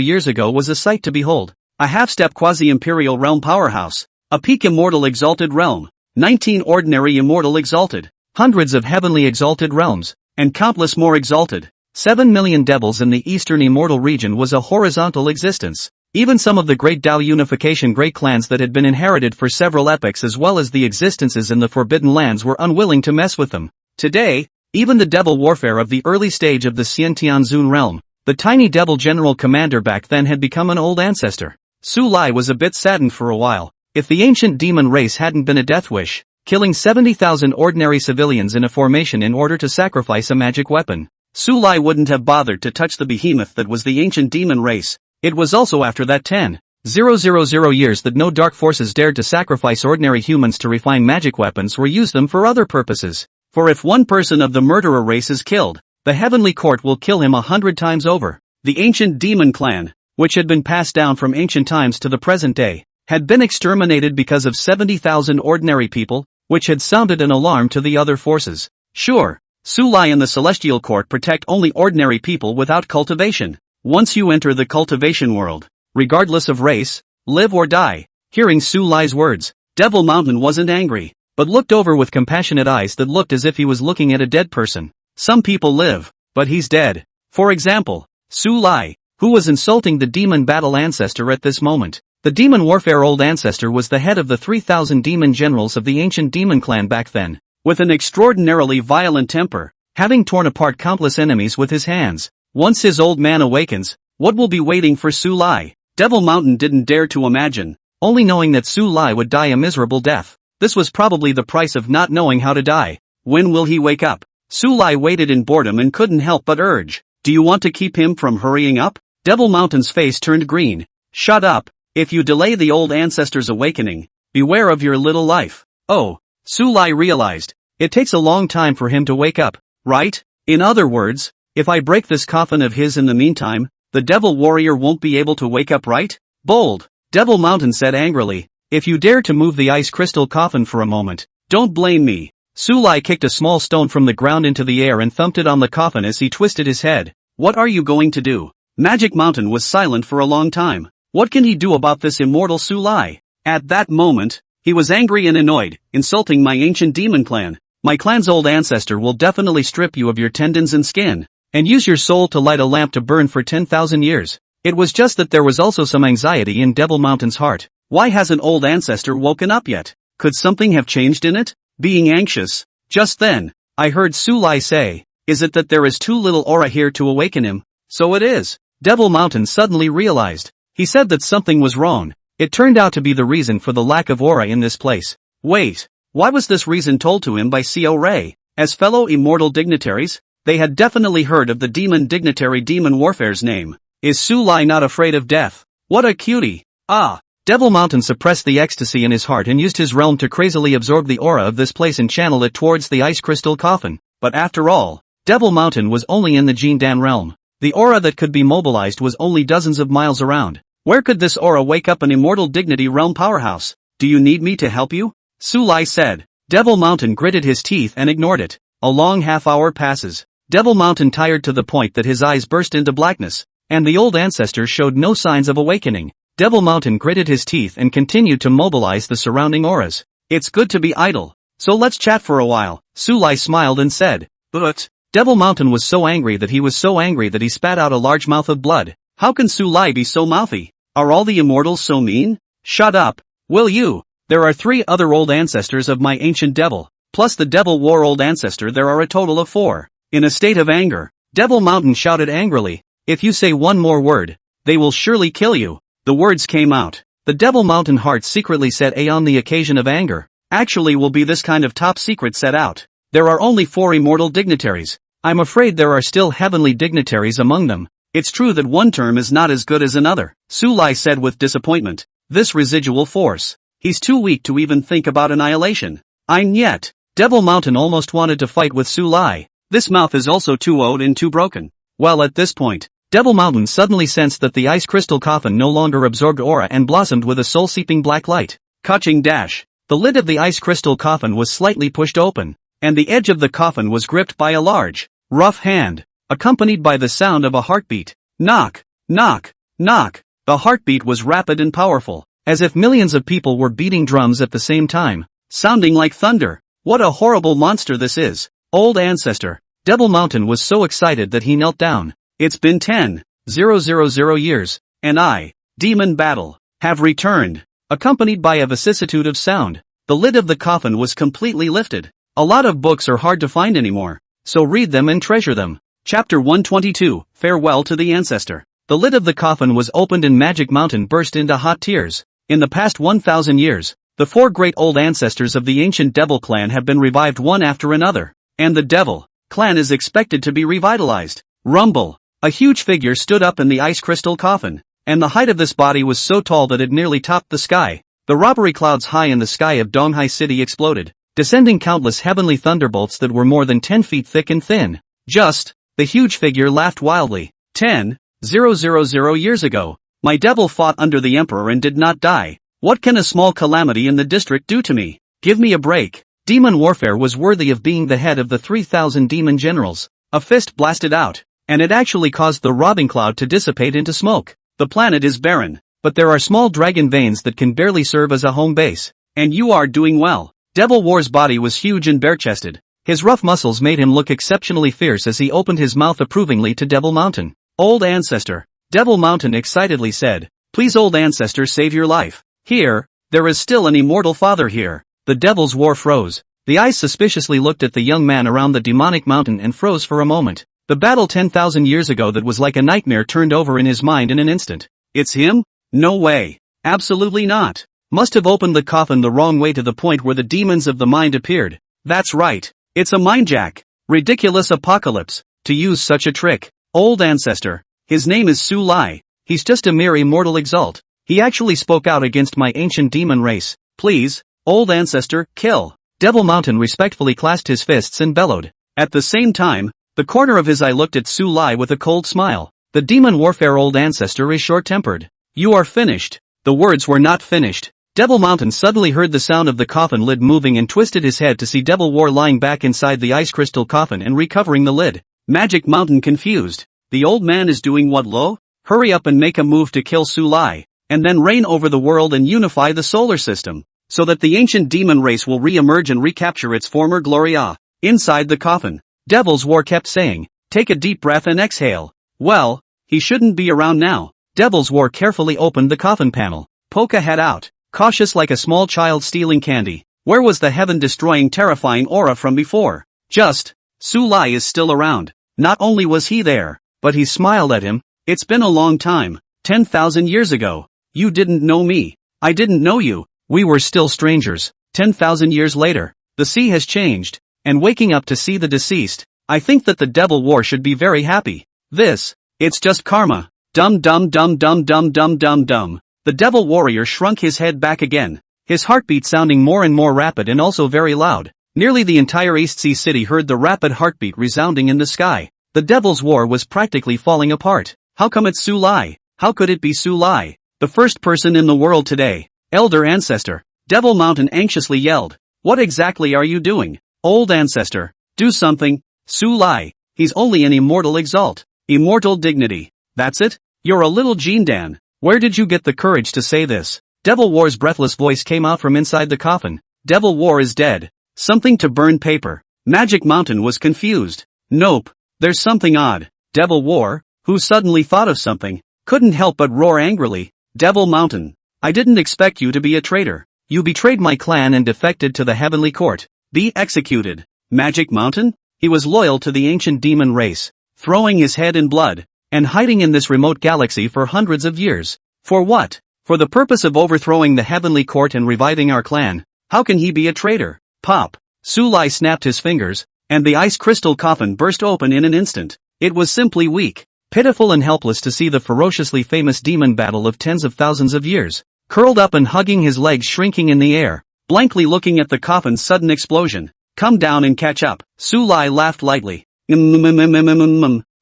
years ago was a sight to behold. A half-step quasi-imperial realm powerhouse. A peak immortal exalted realm. 19 ordinary immortal exalted. Hundreds of heavenly exalted realms. And countless more exalted. 7 million devils in the eastern immortal region was a horizontal existence. Even some of the great Dao unification great clans that had been inherited for several epochs as well as the existences in the Forbidden Lands were unwilling to mess with them. Today, even the devil warfare of the early stage of the Xiantianzun realm, the tiny devil general commander back then had become an old ancestor. Su Lai was a bit saddened for a while. If the ancient demon race hadn't been a death wish, killing 70,000 ordinary civilians in a formation in order to sacrifice a magic weapon, Su Lai wouldn't have bothered to touch the behemoth that was the ancient demon race. It was also after that 10,000 years that no dark forces dared to sacrifice ordinary humans to refine magic weapons or use them for other purposes. For if one person of the murderer race is killed, the heavenly court will kill him 100 times over. The ancient demon clan, which had been passed down from ancient times to the present day, had been exterminated because of 70,000 ordinary people, which had sounded an alarm to the other forces. Sure, Su Lai and the Celestial Court protect only ordinary people without cultivation. Once you enter the cultivation world, regardless of race, live or die. Hearing Su Lai's words, Devil Mountain wasn't angry, but looked over with compassionate eyes that looked as if he was looking at a dead person. Some people live, but he's dead. For example, Su Lai, who was insulting the demon battle ancestor at this moment. The demon warfare old ancestor was the head of the 3,000 demon generals of the ancient demon clan back then, with an extraordinarily violent temper, having torn apart countless enemies with his hands. Once his old man awakens, what will be waiting for Su Lai? Devil Mountain didn't dare to imagine, only knowing that Su Lai would die a miserable death. This was probably the price of not knowing how to die. When will he wake up? Su Lai waited in boredom and couldn't help but urge, do you want to keep him from hurrying up? Devil Mountain's face turned green. Shut up. If you delay the old ancestor's awakening, beware of your little life. Oh, Su Lai realized, it takes a long time for him to wake up, right? In other words, if I break this coffin of his in the meantime, the devil warrior won't be able to wake up, right? Bold, Devil Mountain said angrily. If you dare to move the ice crystal coffin for a moment, don't blame me. Su Lai kicked a small stone from the ground into the air and thumped it on the coffin as he twisted his head. What are you going to do? Magic Mountain was silent for a long time. What can he do about this immortal Su Lai? At that moment, he was angry and annoyed, insulting my ancient demon clan. My clan's old ancestor will definitely strip you of your tendons and skin, and use your soul to light a lamp to burn for 10,000 years. It was just that there was also some anxiety in Devil Mountain's heart. Why hasn't old ancestor woken up yet? Could something have changed in it? Being anxious. Just then, I heard Su Lai say, is it that there is too little aura here to awaken him? So it is. Devil Mountain suddenly realized. He said that something was wrong. It turned out to be the reason for the lack of aura in this place. Wait, why was this reason told to him by Co. Ray? As fellow immortal dignitaries, they had definitely heard of the demon dignitary Demon Warfare's name. Is Su Lai not afraid of death? What a cutie. Ah. Devil Mountain suppressed the ecstasy in his heart and used his realm to crazily absorb the aura of this place and channel it towards the ice crystal coffin. But after all, Devil Mountain was only in the Jindan realm. The aura that could be mobilized was only dozens of miles around. Where could this aura wake up an immortal dignity realm powerhouse? Do you need me to help you? Su Lai said. Devil Mountain gritted his teeth and ignored it. A long half-hour passes. Devil Mountain tired to the point that his eyes burst into blackness, and the old ancestor showed no signs of awakening. Devil Mountain gritted his teeth and continued to mobilize the surrounding auras. It's good to be idle, so let's chat for a while. Su Lai smiled and said. But Devil Mountain was so angry that he spat out a large mouth of blood. How can Su Lai be so mouthy? Are all the immortals so mean? Shut up, will you? There are 3 other old ancestors of my ancient devil, plus the devil war old ancestor. There are a total of 4. In a state of anger, Devil Mountain shouted angrily, if you say one more word, they will surely kill you. The words came out. The Devil Mountain heart secretly said on the occasion of anger. Actually will be this kind of top secret set out. There are only 4 immortal dignitaries. I'm afraid there are still heavenly dignitaries among them. It's true that one term is not as good as another, Su Lai said with disappointment. This residual force. He's too weak to even think about annihilation. Yet. Devil Mountain almost wanted to fight with Su Lai. This mouth is also too old and too broken. Well, at this point, Devil Mountain suddenly sensed that the ice crystal coffin no longer absorbed aura and blossomed with a soul-seeping black light. Catching dash. The lid of the ice crystal coffin was slightly pushed open, and the edge of the coffin was gripped by a large, rough hand, accompanied by the sound of a heartbeat. Knock, knock, knock. The heartbeat was rapid and powerful, as if millions of people were beating drums at the same time, sounding like thunder. What a horrible monster this is. Old ancestor. Devil Mountain was so excited that he knelt down. It's been 10,000 years, and I, demon battle, have returned. Accompanied by a vicissitude of sound, the lid of the coffin was completely lifted. A lot of books are hard to find anymore, so read them and treasure them. Chapter 122, Farewell to the Ancestor. The lid of the coffin was opened and Magic Mountain burst into hot tears. In the past 1,000 years, the 4 great old ancestors of the ancient Devil clan have been revived one after another, and the Devil clan is expected to be revitalized. Rumble. A huge figure stood up in the ice crystal coffin, and the height of this body was so tall that it nearly topped the sky. The robbery clouds high in the sky of Donghai City exploded, descending countless heavenly thunderbolts that were more than 10 feet thick and thin. The huge figure laughed wildly. 10,000 years ago, my devil fought under the emperor and did not die. What can a small calamity in the district do to me? Give me a break. Demon warfare was worthy of being the head of the 3,000 demon generals. A fist blasted out, and it actually caused the robbing cloud to dissipate into smoke. The planet is barren, but there are small dragon veins that can barely serve as a home base. And you are doing well. Devil War's body was huge and bare-chested. His rough muscles made him look exceptionally fierce as he opened his mouth approvingly to Devil Mountain. Old ancestor. Devil Mountain excitedly said, please old ancestor save your life. Here, there is still an immortal father here. The Devil's War froze. The eyes suspiciously looked at the young man around the demonic mountain and froze for a moment. The battle 10,000 years ago that was like a nightmare turned over in his mind in an instant. It's him? No way. Absolutely not. Must have opened the coffin the wrong way to the point where the demons of the mind appeared. That's right. It's a mindjack. Ridiculous apocalypse. To use such a trick. Old ancestor. His name is Su Lai. He's just a mere immortal exalt. He actually spoke out against my ancient demon race. Please, old ancestor, kill. Devil Mountain respectfully clasped his fists and bellowed. At the same time, the corner of his eye looked at Su Lai with a cold smile. The demon warfare old ancestor is short-tempered. You are finished. The words were not finished. Devil Mountain suddenly heard the sound of the coffin lid moving and twisted his head to see Devil War lying back inside the ice crystal coffin and recovering the lid. Magic Mountain confused. The old man is doing what, lo? Hurry up and make a move to kill Su Lai, and then reign over the world and unify the solar system, so that the ancient demon race will re-emerge and recapture its former glory. Inside the coffin, Devil's War kept saying, take a deep breath and exhale. Well, he shouldn't be around now. Devil's War carefully opened the coffin panel, poke a head out, cautious like a small child stealing candy. Where was the heaven-destroying terrifying aura from before? Su Lai is still around. Not only was he there, but he smiled at him. It's been a long time. 10,000 years ago. You didn't know me. I didn't know you. We were still strangers. 10,000 years later, the sea has changed, and waking up to see the deceased, I think that the Devil War should be very happy. It's just karma. Dum dum dum dum dum dum dum dum. The Devil Warrior shrunk his head back again, his heartbeat sounding more and more rapid and also very loud. Nearly the entire East Sea City heard the rapid heartbeat resounding in the sky. The Devil's War was practically falling apart. How come it's Su Lai? How could it be Su Lai? The first person in the world today. Elder Ancestor. Devil Mountain anxiously yelled. What exactly are you doing? Old Ancestor. Do something. Su Lai. He's only an immortal exalt. Immortal dignity. That's it? You're a little Jindan. Where did you get the courage to say this? Devil War's breathless voice came out from inside the coffin. Devil War is dead. Something to burn paper. Magic Mountain was confused. Nope. There's something odd. Devil War, who suddenly thought of something, couldn't help but roar angrily. Devil Mountain. I didn't expect you to be a traitor. You betrayed my clan and defected to the heavenly court. Be executed. Magic Mountain? He was loyal to the ancient demon race, throwing his head in blood, and hiding in this remote galaxy for hundreds of years. For what? For the purpose of overthrowing the heavenly court and reviving our clan. How can he be a traitor? Pop. Su Lai snapped his fingers, and the ice crystal coffin burst open in an instant. It was simply weak, pitiful and helpless to see the ferociously famous demon battle of tens of thousands of years, curled up and hugging his legs shrinking in the air, blankly looking at the coffin's sudden explosion. Come down and catch up. Su Lai laughed lightly.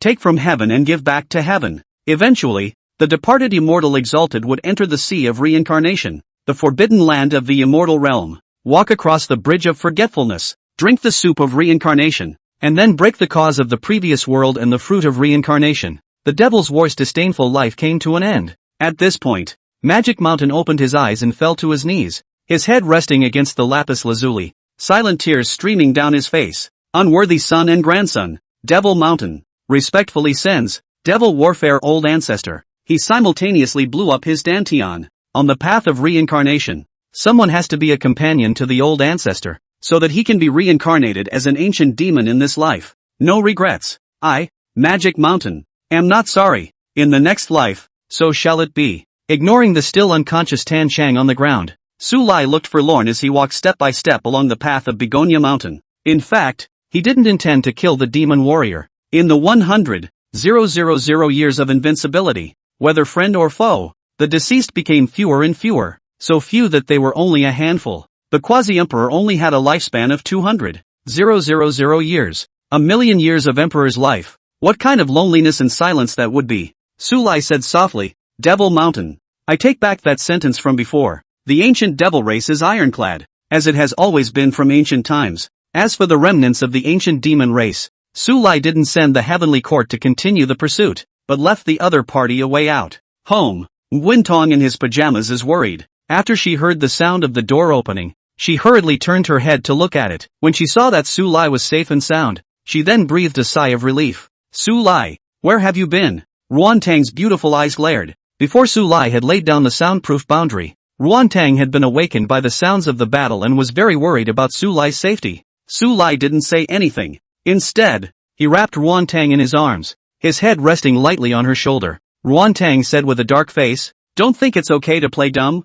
take from heaven and give back to heaven. Eventually, the departed immortal exalted would enter the sea of reincarnation, the forbidden land of the immortal realm, walk across the bridge of forgetfulness, drink the soup of reincarnation, and then break the cause of the previous world and the fruit of reincarnation. The devil's war's disdainful life came to an end. At this point, Magic Mountain opened his eyes and fell to his knees, his head resting against the lapis lazuli, silent tears streaming down his face. Unworthy son and grandson, Devil Mountain, respectfully sends, Devil Warfare old ancestor. He simultaneously blew up his dantian. On the path of reincarnation, someone has to be a companion to the old ancestor, so that he can be reincarnated as an ancient demon in this life. No regrets. I, Magic Mountain, am not sorry. In the next life, so shall it be. Ignoring the still unconscious Tan Chang on the ground, Su Lai looked forlorn as he walked step by step along the path of Begonia Mountain. In fact, he didn't intend to kill the demon warrior. In the 100,000 years of invincibility, whether friend or foe, the deceased became fewer and fewer, so few that they were only a handful. The Quasi-Emperor only had a lifespan of 200,000 years, a million years of Emperor's life. What kind of loneliness and silence that would be. Su Lai said softly, Devil Mountain. I take back that sentence from before. The ancient devil race is ironclad, as it has always been from ancient times. As for the remnants of the ancient demon race, Su Lai didn't send the heavenly court to continue the pursuit, but left the other party a way out. Home. Nguyen in his pajamas is worried. After she heard the sound of the door opening, she hurriedly turned her head to look at it. When she saw that Su Lai was safe and sound, she then breathed a sigh of relief. Su Lai, where have you been? Ruan Tang's beautiful eyes glared. Before Su Lai had laid down the soundproof boundary, Ruan Tang had been awakened by the sounds of the battle and was very worried about Su Lai's safety. Su Lai didn't say anything. Instead, he wrapped Ruan Tang in his arms, his head resting lightly on her shoulder. Ruan Tang said with a dark face, don't think it's okay to play dumb.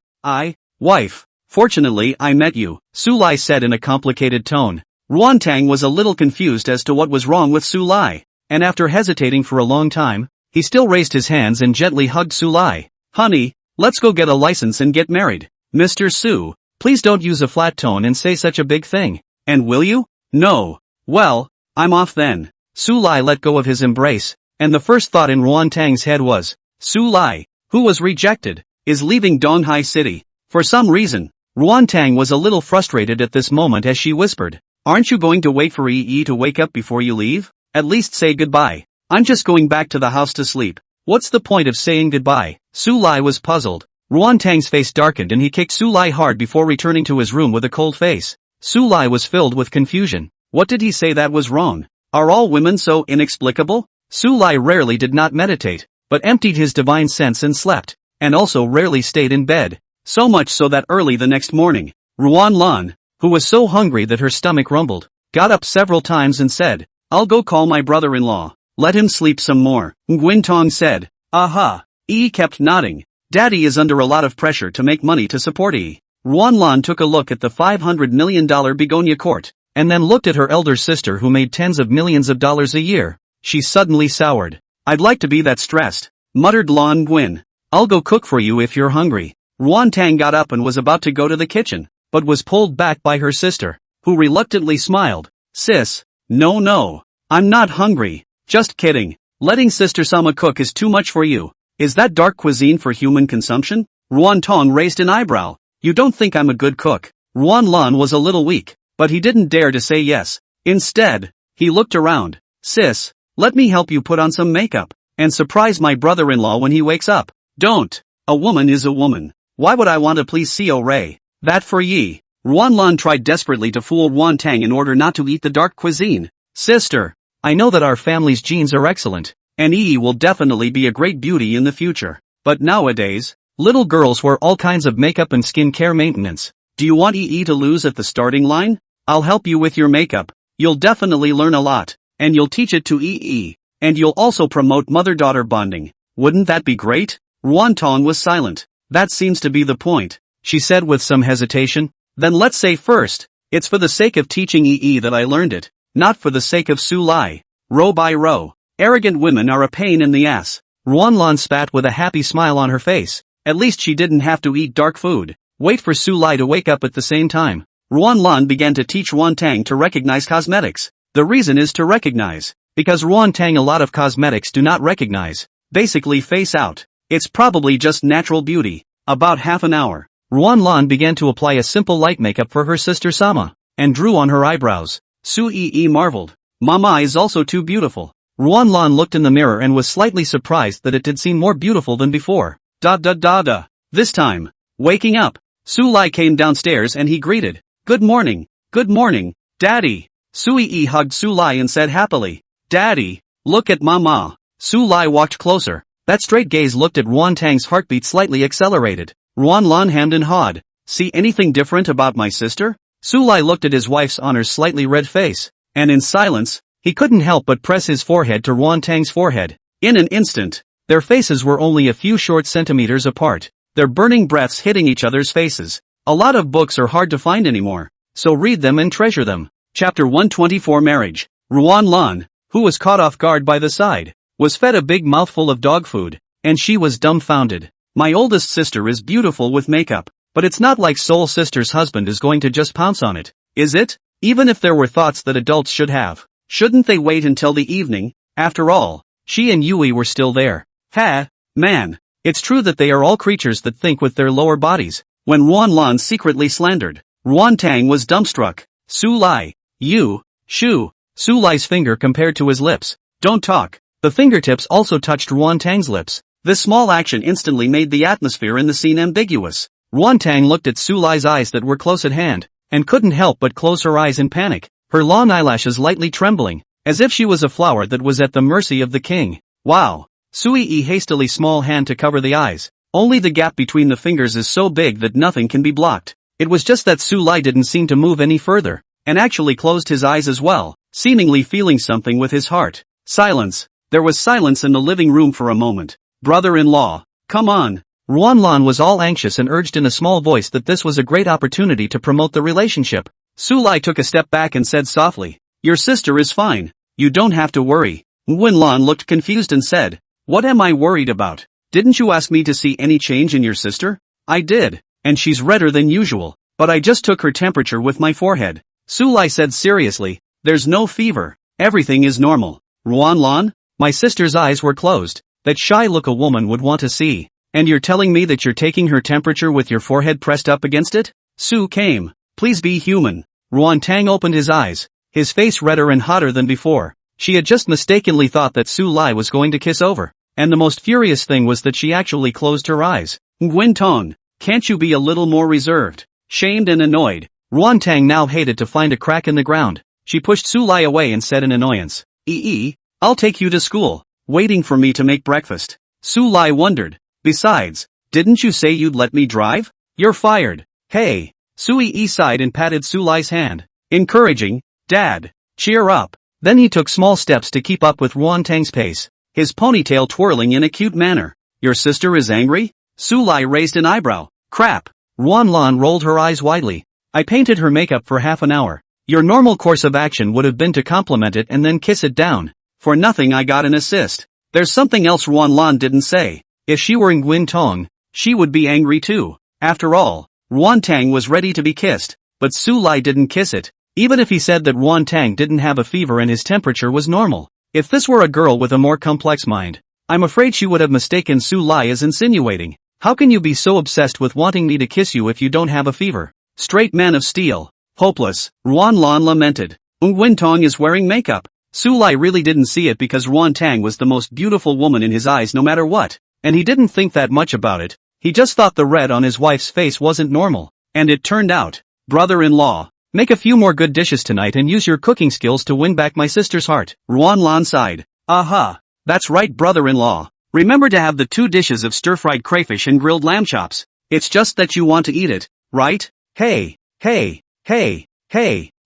Wife. Fortunately I met you, Su Lai said in a complicated tone. Ruan Tang was a little confused as to what was wrong with Su Lai, and after hesitating for a long time, he still raised his hands and gently hugged Su Lai. Honey, let's go get a license and get married. Mr. Su, please don't use a flat tone and say such a big thing. And will you? No. Well, I'm off then. Su Lai let go of his embrace, and the first thought in Ruan Tang's head was, Su Lai, who was rejected, is leaving Donghai City. For some reason, Ruan Tang was a little frustrated at this moment as she whispered, aren't you going to wait for Yi to wake up before you leave? At least say goodbye. I'm just going back to the house to sleep. What's the point of saying goodbye? Su Lai was puzzled. Ruan Tang's face darkened and he kicked Su Lai hard before returning to his room with a cold face. Su Lai was filled with confusion. What did he say that was wrong? Are all women so inexplicable? Su Lai rarely did not meditate, but emptied his divine sense and slept, and also rarely stayed in bed. So much so that early the next morning, Ruan Lan, who was so hungry that her stomach rumbled, got up several times and said, I'll go call my brother-in-law. Let him sleep some more. Nguyen Tong said. Aha. Yi kept nodding. Daddy is under a lot of pressure to make money to support Yi. Ruan Lan took a look at the $500 million begonia court, and then looked at her elder sister who made tens of millions of dollars a year. She suddenly soured. I'd like to be that stressed, muttered Lan Nguyen. I'll go cook for you if you're hungry. Ruan Tang got up and was about to go to the kitchen, but was pulled back by her sister, who reluctantly smiled. Sis, no, I'm not hungry. Just kidding. Letting Sister Sama cook is too much for you. Is that dark cuisine for human consumption? Ruan Tong raised an eyebrow. You don't think I'm a good cook? Ruan Lan was a little weak, but he didn't dare to say yes. Instead, he looked around. Sis, let me help you put on some makeup, and surprise my brother-in-law when he wakes up. Don't. A woman is a woman. Why would I want to please Seo Ray? That for Yi. Ruan Lan tried desperately to fool Ruan Tang in order not to eat the dark cuisine. Sister, I know that our family's genes are excellent, and Yi will definitely be a great beauty in the future. But nowadays, little girls wear all kinds of makeup and skincare maintenance. Do you want Yi to lose at the starting line? I'll help you with your makeup. You'll definitely learn a lot, and you'll teach it to Yi. And you'll also promote mother-daughter bonding. Wouldn't that be great? Ruan Tong was silent. That seems to be the point, she said with some hesitation. Then let's say first, it's for the sake of teaching Yi that I learned it, not for the sake of Su Lai. Row by row. Arrogant women are a pain in the ass. Ruan Lan spat with a happy smile on her face. At least she didn't have to eat dark food. Wait for Su Lai to wake up at the same time. Ruan Lan began to teach Ruan Tang to recognize cosmetics. The reason is to recognize. Because Ruan Tang a lot of cosmetics do not recognize. Basically face out. It's probably just natural beauty. About half an hour. Ruan Lan began to apply a simple light makeup for her sister Sama, and drew on her eyebrows. Su Yi marveled. Mama is also too beautiful. Ruan Lan looked in the mirror and was slightly surprised that it did seem more beautiful than before. This time. Waking up. Su Lai came downstairs and he greeted. Good morning, Daddy. Su Yi hugged Su Lai and said happily. Daddy, look at Mama. Su Lai walked closer. That straight gaze looked at Ruan Tang's heartbeat slightly accelerated. Ruan Lan hemmed and hawed. See anything different about my sister? Su Lai looked at his wife's honor's slightly red face, and in silence, he couldn't help but press his forehead to Ruan Tang's forehead. In an instant, their faces were only a few short centimeters apart, their burning breaths hitting each other's faces. A lot of books are hard to find anymore, so read them and treasure them. Chapter 124 Marriage. Ruan Lan, who was caught off guard by the side, was fed a big mouthful of dog food, and she was dumbfounded. My oldest sister is beautiful with makeup, but it's not like Soul Sister's husband is going to just pounce on it, is it? Even if there were thoughts that adults should have, shouldn't they wait until the evening? After all, she and Yui were still there. Man. It's true that they are all creatures that think with their lower bodies. When Ruan Lan secretly slandered, Ruan Tang was dumbstruck. Su Lai. Su Lai's finger compared to his lips. Don't talk. The fingertips also touched Ruan Tang's lips. This small action instantly made the atmosphere in the scene ambiguous. Ruan Tang looked at Su Lai's eyes that were close at hand, and couldn't help but close her eyes in panic, her long eyelashes lightly trembling, as if she was a flower that was at the mercy of the king. Wow. Su Yi hastily small hand to cover the eyes. Only the gap between the fingers is so big that nothing can be blocked. It was just that Su Lai didn't seem to move any further, and actually closed his eyes as well, seemingly feeling something with his heart. Silence. There was silence in the living room for a moment. Brother-in-law, come on. Ruan Lan was all anxious and urged in a small voice that this was a great opportunity to promote the relationship. Su Lai took a step back and said softly, your sister is fine. You don't have to worry. Nguyen Lan looked confused and said, what am I worried about? Didn't you ask me to see any change in your sister? I did, and she's redder than usual, but I just took her temperature with my forehead. Su Lai said seriously, there's no fever. Everything is normal. Ruan Lan? My sister's eyes were closed. That shy look a woman would want to see. And you're telling me that you're taking her temperature with your forehead pressed up against it? Su came. Please be human. Ruan Tang opened his eyes, his face redder and hotter than before. She had just mistakenly thought that Su Lai was going to kiss over. And the most furious thing was that she actually closed her eyes. Nguyen Tong, can't you be a little more reserved? Shamed and annoyed, Ruan Tang now hated to find a crack in the ground. She pushed Su Lai away and said in annoyance, I'll take you to school. Waiting for me to make breakfast. Su Lai wondered. Besides, didn't you say you'd let me drive? You're fired. Hey. Su Yi sighed and patted Su Lai's hand. Encouraging. Dad. Cheer up. Then he took small steps to keep up with Ruan Tang's pace, his ponytail twirling in a cute manner. Your sister is angry? Su Lai raised an eyebrow. Crap. Ruan Lan rolled her eyes widely. I painted her makeup for half an hour. Your normal course of action would have been to compliment it and then kiss it down. For nothing I got an assist. There's something else Ruan Lan didn't say. If she were Nguyen Tong, she would be angry too. After all, Ruan Tang was ready to be kissed, but Su Lai didn't kiss it. Even if he said that Ruan Tang didn't have a fever and his temperature was normal. If this were a girl with a more complex mind, I'm afraid she would have mistaken Su Lai as insinuating. How can you be so obsessed with wanting me to kiss you if you don't have a fever? Straight man of steel. Hopeless, Ruan Lan lamented. Nguyen Tong is wearing makeup. Su Lai really didn't see it because Ruan Tang was the most beautiful woman in his eyes no matter what, and he didn't think that much about it. He just thought the red on his wife's face wasn't normal, and it turned out. Brother-in-law, make a few more good dishes tonight and use your cooking skills to win back my sister's heart. Ruan Lan sighed. Aha, that's right brother-in-law. Remember to have the 2 dishes of stir-fried crayfish and grilled lamb chops. It's just that you want to eat it, right? Hey,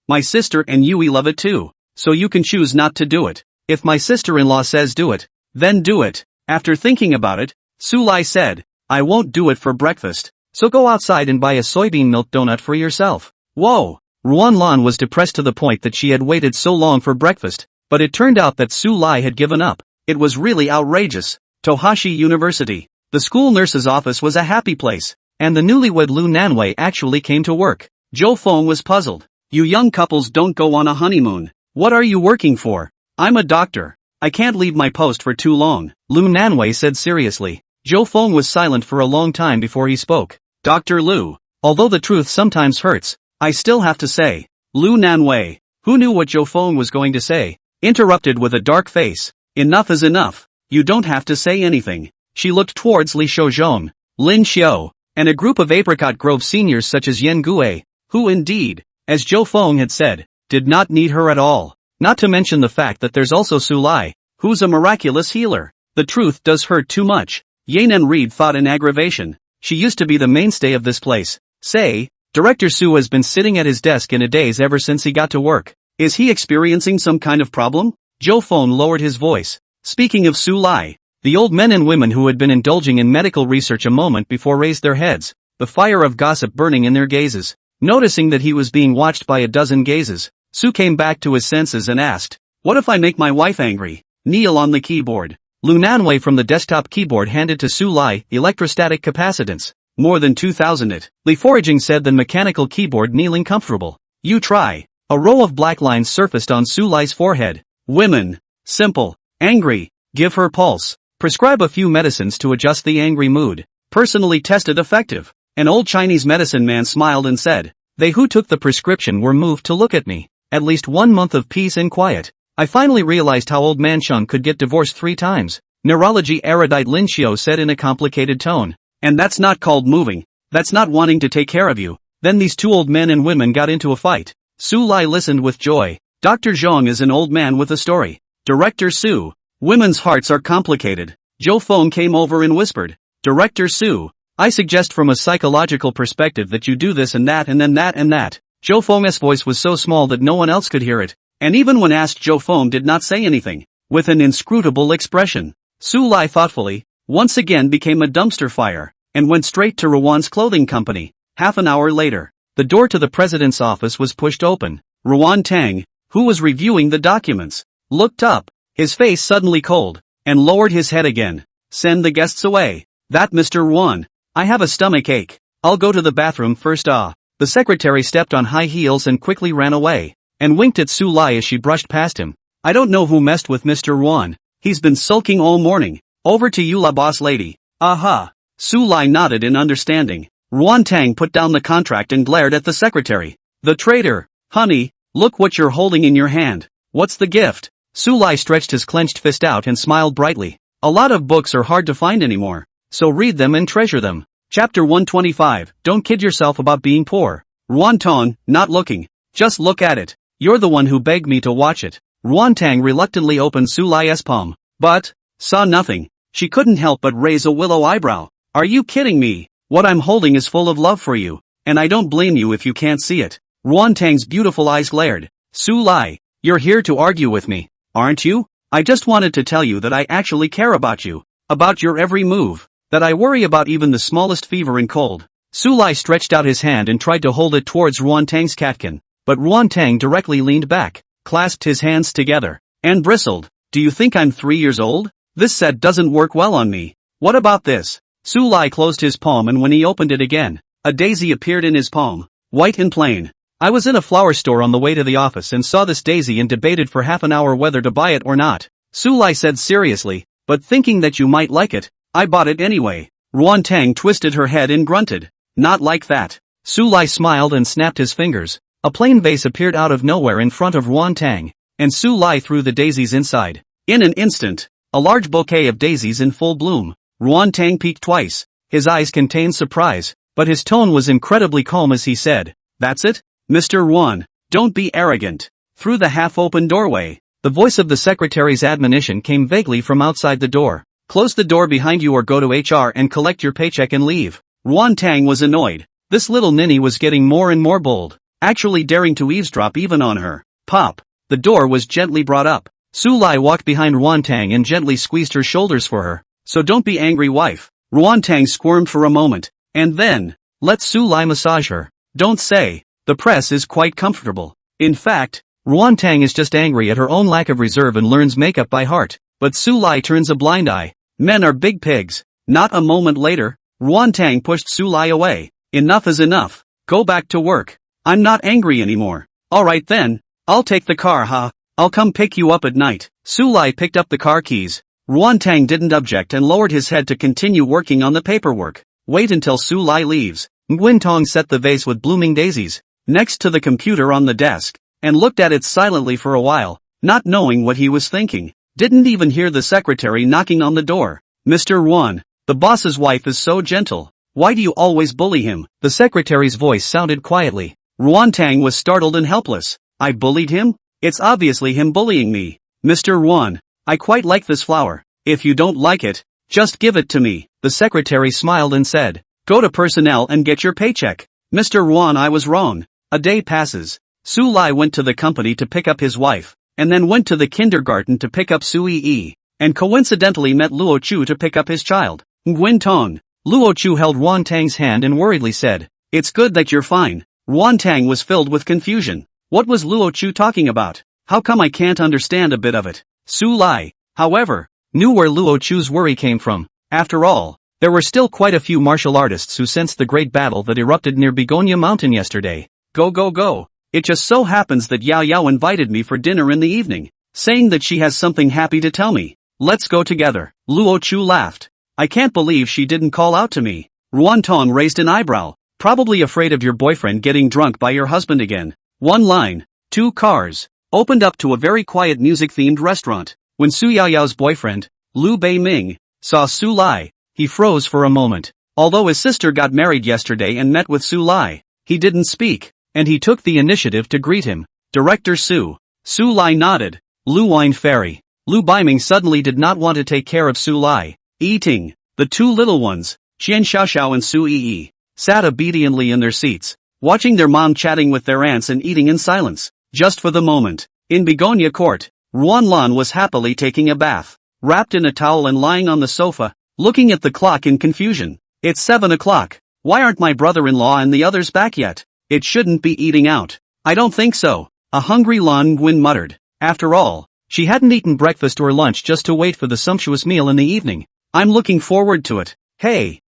my sister and Yui love it too. So you can choose not to do it. If my sister-in-law says do it, then do it. After thinking about it, Su Lai said, I won't do it for breakfast, so go outside and buy a soybean milk donut for yourself. Whoa! Ruan Lan was depressed to the point that she had waited so long for breakfast, but it turned out that Su Lai had given up. It was really outrageous. Tohashi University. The school nurse's office was a happy place, and the newlywed Lu Nanwei actually came to work. Zhou Feng was puzzled. You young couples don't go on a honeymoon. What are you working for? I'm a doctor. I can't leave my post for too long, Lu Nanwei said seriously. Zhou Feng was silent for a long time before he spoke. Dr. Lu, although the truth sometimes hurts, I still have to say. Lu Nanwei, who knew what Zhou Feng was going to say, interrupted with a dark face. Enough is enough. You don't have to say anything. She looked towards Li Shouzhong, Lin Xiao, and a group of Apricot Grove seniors such as Yen Gui, who indeed, as Zhou Feng had said, did not need her at all. Not to mention the fact that there's also Su Lai, who's a miraculous healer. The truth does hurt too much. Yanan Reed thought in aggravation. She used to be the mainstay of this place. Say, Director Su has been sitting at his desk in a daze ever since he got to work. Is he experiencing some kind of problem? Zhou Feng lowered his voice. Speaking of Su Lai, the old men and women who had been indulging in medical research a moment before raised their heads, the fire of gossip burning in their gazes. Noticing that he was being watched by a dozen gazes, Su came back to his senses and asked, "What if I make my wife angry?" Kneel on the keyboard. Lu Nanwei from the desktop keyboard handed to Su Lai electrostatic capacitance. More than 2,000 it. Li Foraging said the mechanical keyboard kneeling comfortable. You try. A row of black lines surfaced on Su Lai's forehead. Women. Simple. Angry. Give her pulse. Prescribe a few medicines to adjust the angry mood. Personally tested effective. An old Chinese medicine man smiled and said, "They who took the prescription were moved to look at me. At least 1 month of peace and quiet. I finally realized how old man Sheng could get divorced 3 times. Neurology erudite Lin Xiao said in a complicated tone. And that's not called moving. That's not wanting to take care of you. Then these 2 old men and women got into a fight. Su Lai listened with joy. Dr. Zhang is an old man with a story. Director Su. Women's hearts are complicated. Zhou Feng came over and whispered. Director Su. I suggest from a psychological perspective that you do this and that and then that and that. Zhou Feng's voice was so small that no one else could hear it. And even when asked, Zhou Feng did not say anything. With an inscrutable expression, Su Lai thoughtfully, once again became a dumpster fire, and went straight to Ruan's clothing company. Half an hour later, the door to the president's office was pushed open. Ruan Tang, who was reviewing the documents, looked up, his face suddenly cold, and lowered his head again. Send the guests away. That Mr. Ruan. I have a stomach ache. I'll go to the bathroom first. The secretary stepped on high heels and quickly ran away, and winked at Su Lai as she brushed past him. I don't know who messed with Mr. Ruan. He's been sulking all morning. Over to you, la boss lady. Aha. Su Lai nodded in understanding. Ruan Tang put down the contract and glared at the secretary. The traitor. Honey, look what you're holding in your hand. What's the gift? Su Lai stretched his clenched fist out and smiled brightly. A lot of books are hard to find anymore, so read them and treasure them. Chapter 125, Don't kid yourself about being poor. Ruan Tong, not looking. Just look at it. You're the one who begged me to watch it. Ruan Tang reluctantly opened Su Lai's palm, but saw nothing. She couldn't help but raise a willow eyebrow. Are you kidding me? What I'm holding is full of love for you, and I don't blame you if you can't see it. Ruan Tang's beautiful eyes glared. Su Lai, you're here to argue with me, aren't you? I just wanted to tell you that I actually care about you, about your every move, that I worry about even the smallest fever and cold. Su Lai stretched out his hand and tried to hold it towards Ruan Tang's catkin, but Ruan Tang directly leaned back, clasped his hands together, and bristled. Do you think I'm 3 years old? This set doesn't work well on me. What about this? Su Lai closed his palm, and when he opened it again, a daisy appeared in his palm, white and plain. I was in a flower store on the way to the office and saw this daisy and debated for half an hour whether to buy it or not. Su Lai said seriously, but thinking that you might like it, I bought it anyway. Ruan Tang twisted her head and grunted. Not like that. Su Lai smiled and snapped his fingers. A plain vase appeared out of nowhere in front of Ruan Tang, and Su Lai threw the daisies inside. In an instant, a large bouquet of daisies in full bloom. Ruan Tang peeked twice. His eyes contained surprise, but his tone was incredibly calm as he said, That's it? Mr. Ruan, don't be arrogant. Through the half-open doorway, the voice of the secretary's admonition came vaguely from outside the door. Close the door behind you or go to HR and collect your paycheck and leave. Ruan Tang was annoyed. This little ninny was getting more and more bold, actually daring to eavesdrop even on her. Pop. The door was gently brought up. Su Lai walked behind Ruan Tang and gently squeezed her shoulders for her. So don't be angry, wife. Ruan Tang squirmed for a moment, and then, let Su Lai massage her. Don't say. The press is quite comfortable. In fact, Ruan Tang is just angry at her own lack of reserve and learns makeup by heart. But Su Lai turns a blind eye. Men are big pigs. Not a moment later, Ruan Tang pushed Su Lai away. Enough is enough. Go back to work. I'm not angry anymore. Alright then, I'll take the car, huh? I'll come pick you up at night. Su Lai picked up the car keys. Ruan Tang didn't object and lowered his head to continue working on the paperwork. Wait until Su Lai leaves. Nguyen Tong set the vase with blooming daisies next to the computer on the desk, and looked at it silently for a while, not knowing what he was thinking. Didn't even hear the secretary knocking on the door. Mr. Ruan, the boss's wife is so gentle. Why do you always bully him? The secretary's voice sounded quietly. Ruan Tang was startled and helpless. I bullied him? It's obviously him bullying me. Mr. Ruan, I quite like this flower. If you don't like it, just give it to me. The secretary smiled and said, go to personnel and get your paycheck. Mr. Ruan, I was wrong. A day passes. Su Lai went to the company to pick up his wife, and then went to the kindergarten to pick up Su Yi, and coincidentally met Luo Chu to pick up his child, Nguyen Tong. Luo Chu held Ruan Tang's hand and worriedly said, it's good that you're fine. Ruan Tang was filled with confusion. What was Luo Chu talking about? How come I can't understand a bit of it? Su Lai, however, knew where Luo Chu's worry came from. After all, there were still quite a few martial artists who sensed the great battle that erupted near Begonia Mountain yesterday. Go. It just so happens that Yao Yao invited me for dinner in the evening, saying that she has something happy to tell me. Let's go together. Luo Chu laughed. I can't believe she didn't call out to me. Ruan Tong raised an eyebrow, probably afraid of your boyfriend getting drunk by your husband again. One line, two cars, opened up to a very quiet music-themed restaurant. When Su Yaoyao's boyfriend, Liu Beiming, saw Su Lai, he froze for a moment. Although his sister got married yesterday and met with Su Lai, he didn't speak, and he took the initiative to greet him. Director Su. Su Lai nodded. Lu Wine Fairy. Liu Beiming suddenly did not want to take care of Su Lai. Eating. The two little ones, Qian Xiaoxiao and Su Yi, sat obediently in their seats, watching their mom chatting with their aunts and eating in silence. Just for the moment. In Begonia Court, Ruan Lan was happily taking a bath, wrapped in a towel and lying on the sofa, looking at the clock in confusion. It's 7 o'clock. Why aren't my brother-in-law and the others back yet? It shouldn't be eating out. I don't think so. A hungry Lan Nguyen muttered. After all, she hadn't eaten breakfast or lunch just to wait for the sumptuous meal in the evening. I'm looking forward to it. Hey.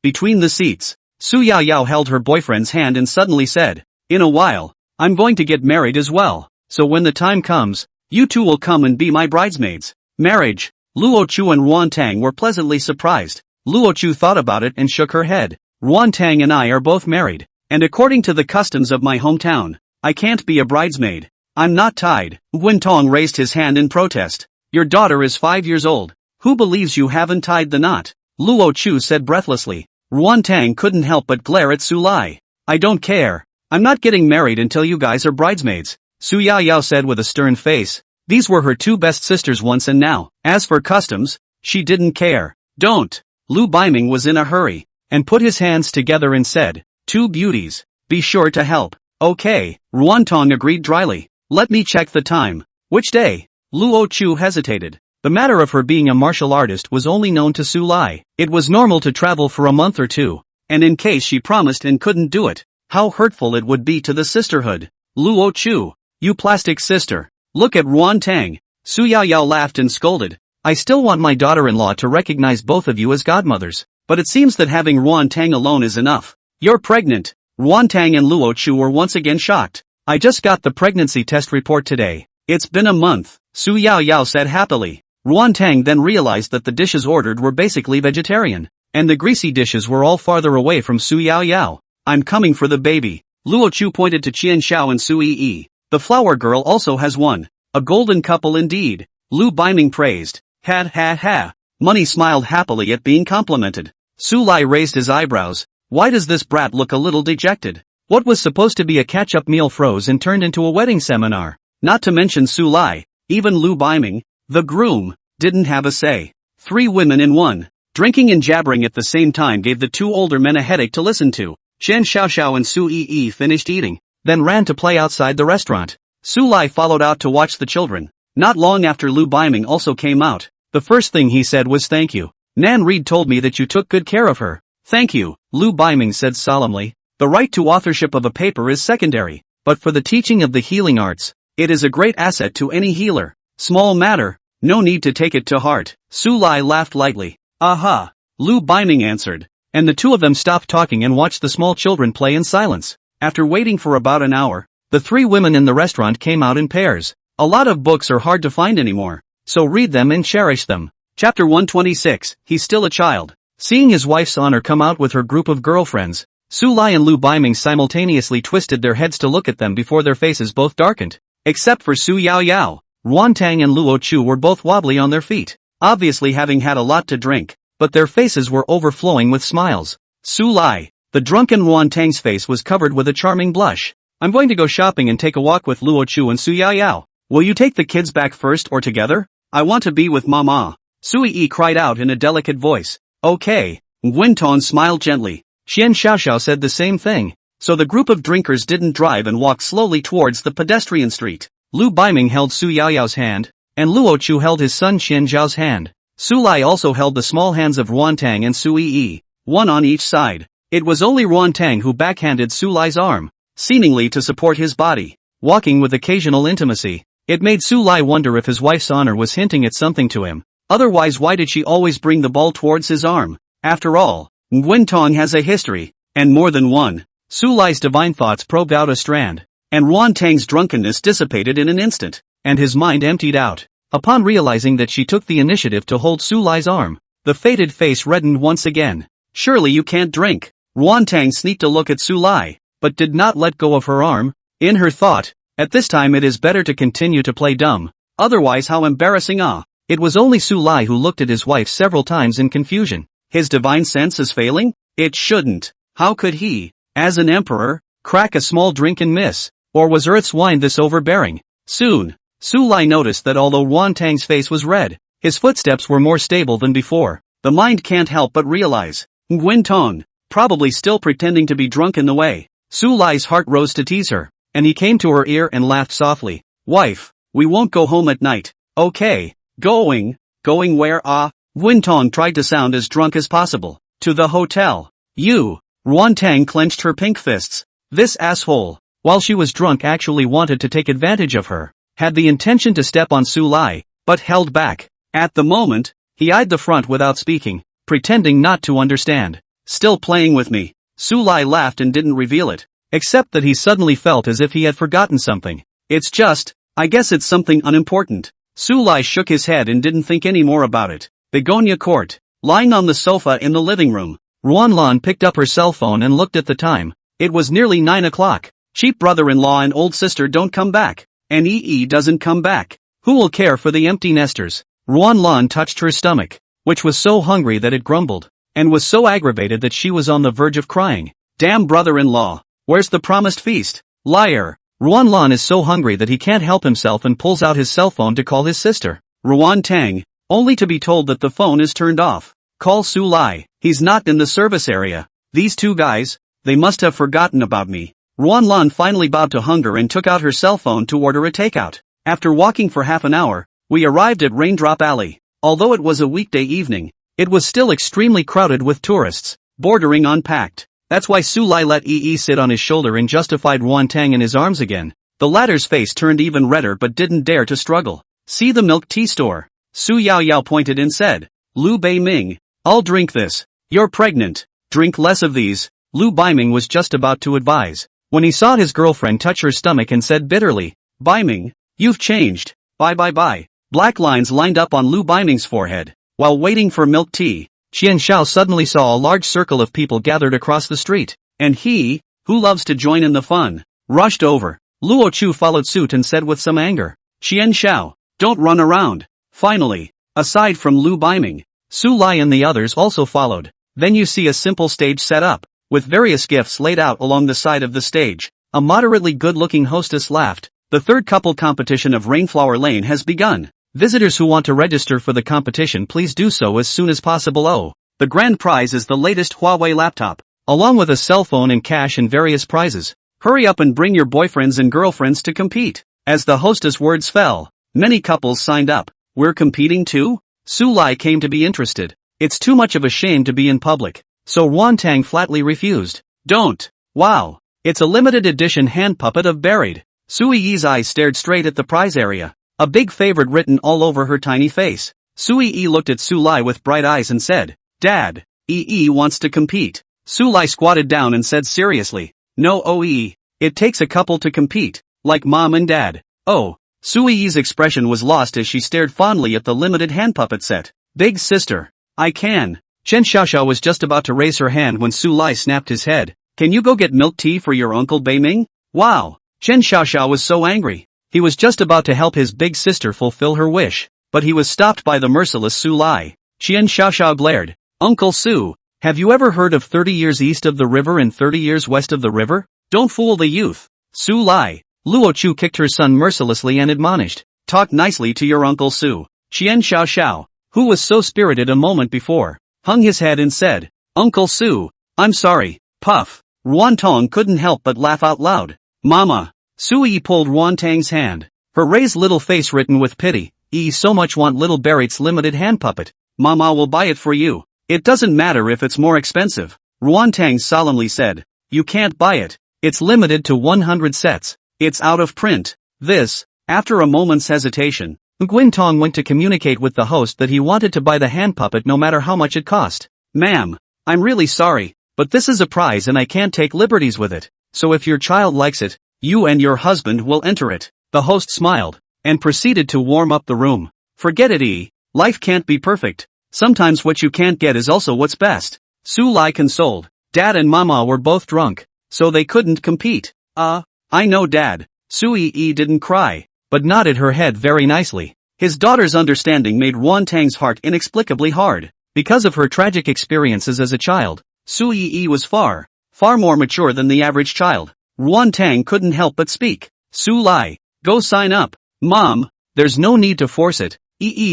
Between the seats, Su Yaoyao held her boyfriend's hand and suddenly said, in a while, I'm going to get married as well. So when the time comes, you two will come and be my bridesmaids. Marriage. Luo Chu and Ruan Tang were pleasantly surprised. Luo Chu thought about it and shook her head. Ruan Tang and I are both married, and according to the customs of my hometown, I can't be a bridesmaid. I'm not tied. Nguyen Tong raised his hand in protest. Your daughter is 5 years old. Who believes you haven't tied the knot? Luo Chu said breathlessly. Ruan Tang couldn't help but glare at Su Lai. I don't care. I'm not getting married until you guys are bridesmaids. Su Yaoyao said with a stern face. These were her two best sisters once and now. As for customs, she didn't care. Don't. Liu Beiming was in a hurry, and put his hands together and said, two beauties. Be sure to help. Okay, Ruan Tong agreed dryly. Let me check the time. Which day? Luo Chu hesitated. The matter of her being a martial artist was only known to Su Lai. It was normal to travel for a month or two, and in case she promised and couldn't do it, how hurtful it would be to the sisterhood. Luo Chu, you plastic sister. Look at Ruan Tang. Su Yaoyao laughed and scolded. I still want my daughter-in-law to recognize both of you as godmothers, but it seems that having Ruan Tang alone is enough. You're pregnant. Ruan Tang and Luo Chu were once again shocked. I just got the pregnancy test report today. It's been a month, Su Yaoyao said happily. Ruan Tang then realized that the dishes ordered were basically vegetarian, and the greasy dishes were all farther away from Su Yaoyao. I'm coming for the baby. Luo Chu pointed to Qian Xiao and Su Yi. The flower girl also has one. A golden couple indeed. Liu Beiming praised. Ha. Money smiled happily at being complimented. Su Lai raised his eyebrows. Why does this brat look a little dejected? What was supposed to be a catch-up meal froze and turned into a wedding seminar. Not to mention Su Lai, even Liu Beiming, the groom, didn't have a say. 3 women in one. Drinking and jabbering at the same time gave the 2 older men a headache to listen to. Qian Xiaoxiao and Su Yi finished eating, then ran to play outside the restaurant. Su Lai followed out to watch the children. Not long after Liu Beiming also came out. The first thing he said was thank you. Nan Reed told me that you took good care of her. Thank you, Liu Beiming said solemnly. The right to authorship of a paper is secondary, but for the teaching of the healing arts, it is a great asset to any healer. Small matter, no need to take it to heart. Su Lai laughed lightly. Aha, Liu Beiming answered, and the two of them stopped talking and watched the small children play in silence. After waiting for about an hour, The three women in the restaurant came out in pairs. A lot of books are hard to find anymore, so read them and cherish them. Chapter 126, He's Still a Child. Seeing his wife's honor come out with her group of girlfriends, Su Lai and Lu Baiming simultaneously twisted their heads to look at them before their faces both darkened. Except for Su Yao Yao, Ruan Tang and Luo Chu were both wobbly on their feet, obviously having had a lot to drink, but their faces were overflowing with smiles. Su Lai, the drunken Ruan Tang's face was covered with a charming blush. I'm going to go shopping and take a walk with Luo Chu and Su Yao Yao. Will you take the kids back first or together? I want to be with Mama. Sui Yi cried out in a delicate voice. Okay. Nguyen Tong smiled gently. Xian Xiaoxiao said the same thing. So the group of drinkers didn't drive and walked slowly towards the pedestrian street. Lu Baiming held Su Yaoyao's hand, and Luo Chu held his son Xian Zhao's hand. Su Lai also held the small hands of Ruan Tang and Sui Yi, one on each side. It was only Ruan Tang who backhanded Su Lai's arm, seemingly to support his body, walking with occasional intimacy. It made Su Lai wonder if his wife's honor was hinting at something to him. Otherwise, why did she always bring the ball towards his arm? After all, Nguyen Tong has a history, and more than one. Su Lai's divine thoughts probed out a strand, and Ruan Tang's drunkenness dissipated in an instant, and his mind emptied out. Upon realizing that she took the initiative to hold Su Lai's arm, the faded face reddened once again. Surely you can't drink. Ruan Tang sneaked a look at Su Lai, but did not let go of her arm. In her thought, at this time it is better to continue to play dumb. Otherwise, how embarrassing. It was only Su Lai who looked at his wife several times in confusion. His divine sense is failing? It shouldn't. How could he, as an emperor, crack a small drink and miss? Or was Earth's wine this overbearing? Soon, Su Lai noticed that although Ruan Tang's face was red, his footsteps were more stable than before. The mind can't help but realize. Nguyen Tong, probably still pretending to be drunk in the way. Su Lai's heart rose to tease her, and he came to her ear and laughed softly. Wife, we won't go home at night. Okay. Going where? Nguyen Tong tried to sound as drunk as possible. To the hotel. You. Ruan Tang clenched her pink fists. This asshole, while she was drunk, actually wanted to take advantage of her. Had the intention to step on Su Lai, but held back. At the moment, he eyed the front without speaking, pretending not to understand. Still playing with me. Su Lai laughed and didn't reveal it, except that he suddenly felt as if he had forgotten something. It's just, I guess it's something unimportant. Su Lai shook his head and didn't think any more about it. Begonia Court. Lying on the sofa in the living room, Ruan Lan picked up her cell phone and looked at the time. It was nearly 9 o'clock. Cheap brother-in-law and old sister don't come back. And EE doesn't come back. Who will care for the empty nesters? Ruan Lan touched her stomach, which was so hungry that it grumbled, and was so aggravated that she was on the verge of crying. Damn brother-in-law. Where's the promised feast? Liar. Ruan Lan is so hungry that he can't help himself and pulls out his cell phone to call his sister, Ruan Tang, only to be told that the phone is turned off. Call Su Lai. He's not in the service area. These two guys, they must have forgotten about me. Ruan Lan finally bowed to hunger and took out her cell phone to order a takeout. After walking for half an hour, we arrived at Raindrop Alley. Although it was a weekday evening, it was still extremely crowded with tourists, bordering on packed. That's why Su Lai let EE sit on his shoulder and justified Ruan Tang in his arms again. The latter's face turned even redder but didn't dare to struggle. See the milk tea store. Su Yao Yao pointed and said. Lu Baiming, I'll drink this. You're pregnant. Drink less of these. Lu Baiming was just about to advise, when he saw his girlfriend touch her stomach and said bitterly, Baiming, you've changed. Bye. Black lines lined up on Lu Baiming's forehead. While waiting for milk tea, Qian Shao suddenly saw a large circle of people gathered across the street, and he, who loves to join in the fun, rushed over. Luo Chu followed suit and said with some anger, Qian Shao, don't run around. Finally, aside from Lu Baiming, Su Lai and the others also followed. Then you see a simple stage set up, with various gifts laid out along the side of the stage. A moderately good-looking hostess laughed. The third couple competition of Rainflower Lane has begun. Visitors who want to register for the competition, please do so as soon as possible. The grand prize is the latest Huawei laptop, along with a cell phone and cash and various prizes. Hurry up and bring your boyfriends and girlfriends to compete. As the hostess' words fell, many couples signed up. We're competing too? Su Lai came to be interested. It's too much of a shame to be in public, so Ruan Tang flatly refused. Don't. Wow. It's a limited edition hand puppet of Buried. Sui Yi's eyes stared straight at the prize area, a big favorite written all over her tiny face. Sui Yi looked at Su Lai with bright eyes and said, Dad, EE wants to compete. Su Lai squatted down and said seriously, No OE. It takes a couple to compete, like mom and dad. Oh. Su Yi's expression was lost as she stared fondly at the limited hand puppet set. Big sister. I can. Chen Xiaoxiao was just about to raise her hand when Su Lai snapped his head. Can you go get milk tea for your uncle Beiming? Wow. Chen Xiaoxiao was so angry. He was just about to help his big sister fulfill her wish, but he was stopped by the merciless Su Lai. Chen Xiaoxiao glared. Uncle Su, have you ever heard of 30 years east of the river and 30 years west of the river? Don't fool the youth. Su Lai. Luo Chu kicked her son mercilessly and admonished. Talk nicely to your Uncle Su. Chen Xiaoxiao, who was so spirited a moment before, hung his head and said, Uncle Su, I'm sorry. Puff. Ruan Tong couldn't help but laugh out loud. Mama. Su Yi pulled Ruan Tang's hand. Her raised little face written with pity. So much want little Barrett's limited hand puppet. Mama will buy it for you. It doesn't matter if it's more expensive. Ruan Tang solemnly said. You can't buy it. It's limited to 100 sets. It's out of print. This, after a moment's hesitation, Nguyen Tong went to communicate with the host that he wanted to buy the hand puppet no matter how much it cost. Ma'am, I'm really sorry, but this is a prize and I can't take liberties with it. So if your child likes it, you and your husband will enter it. The host smiled, and proceeded to warm up the room. Forget it, life can't be perfect. Sometimes what you can't get is also what's best. Su Lai consoled. Dad and Mama were both drunk, so they couldn't compete. I know Dad. Su Yi didn't cry, but nodded her head very nicely. His daughter's understanding made Ruan Tang's heart inexplicably hard. Because of her tragic experiences as a child, Su Yi was far more mature than the average child. Ruan Tang couldn't help but speak. Su Lai, go sign up. Mom, there's no need to force it.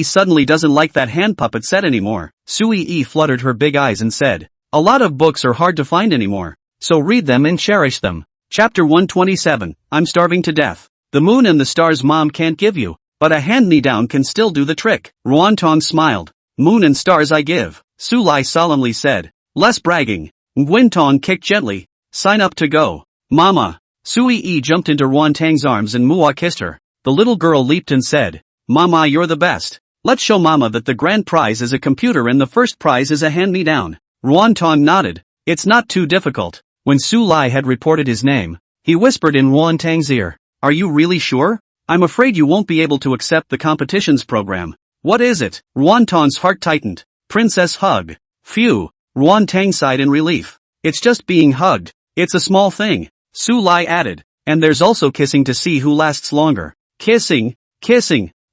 Suddenly doesn't like that hand puppet set anymore. Su Yi fluttered her big eyes and said, a lot of books are hard to find anymore, so read them and cherish them. Chapter 127, I'm starving to death. The moon and the stars mom can't give you, but a hand-me-down can still do the trick. Ruan Tong smiled. Moon and stars I give, Su Lai solemnly said. Less bragging. Nguyen Tong kicked gently. Sign up to go. Mama. Su Yi jumped into Ruan Tang's arms and Mua kissed her. The little girl leaped and said, Mama, you're the best. Let's show Mama that the grand prize is a computer and the first prize is a hand-me-down. Ruan Tong nodded. It's not too difficult. When Su Lai had reported his name, he whispered in Ruan Tang's ear. Are you really sure? I'm afraid you won't be able to accept the competitions program. What is it? Ruan Tong's heart tightened. Princess hug. Phew. Ruan Tang sighed in relief. It's just being hugged. It's a small thing. Su Lai added. And there's also kissing to see who lasts longer. Kissing.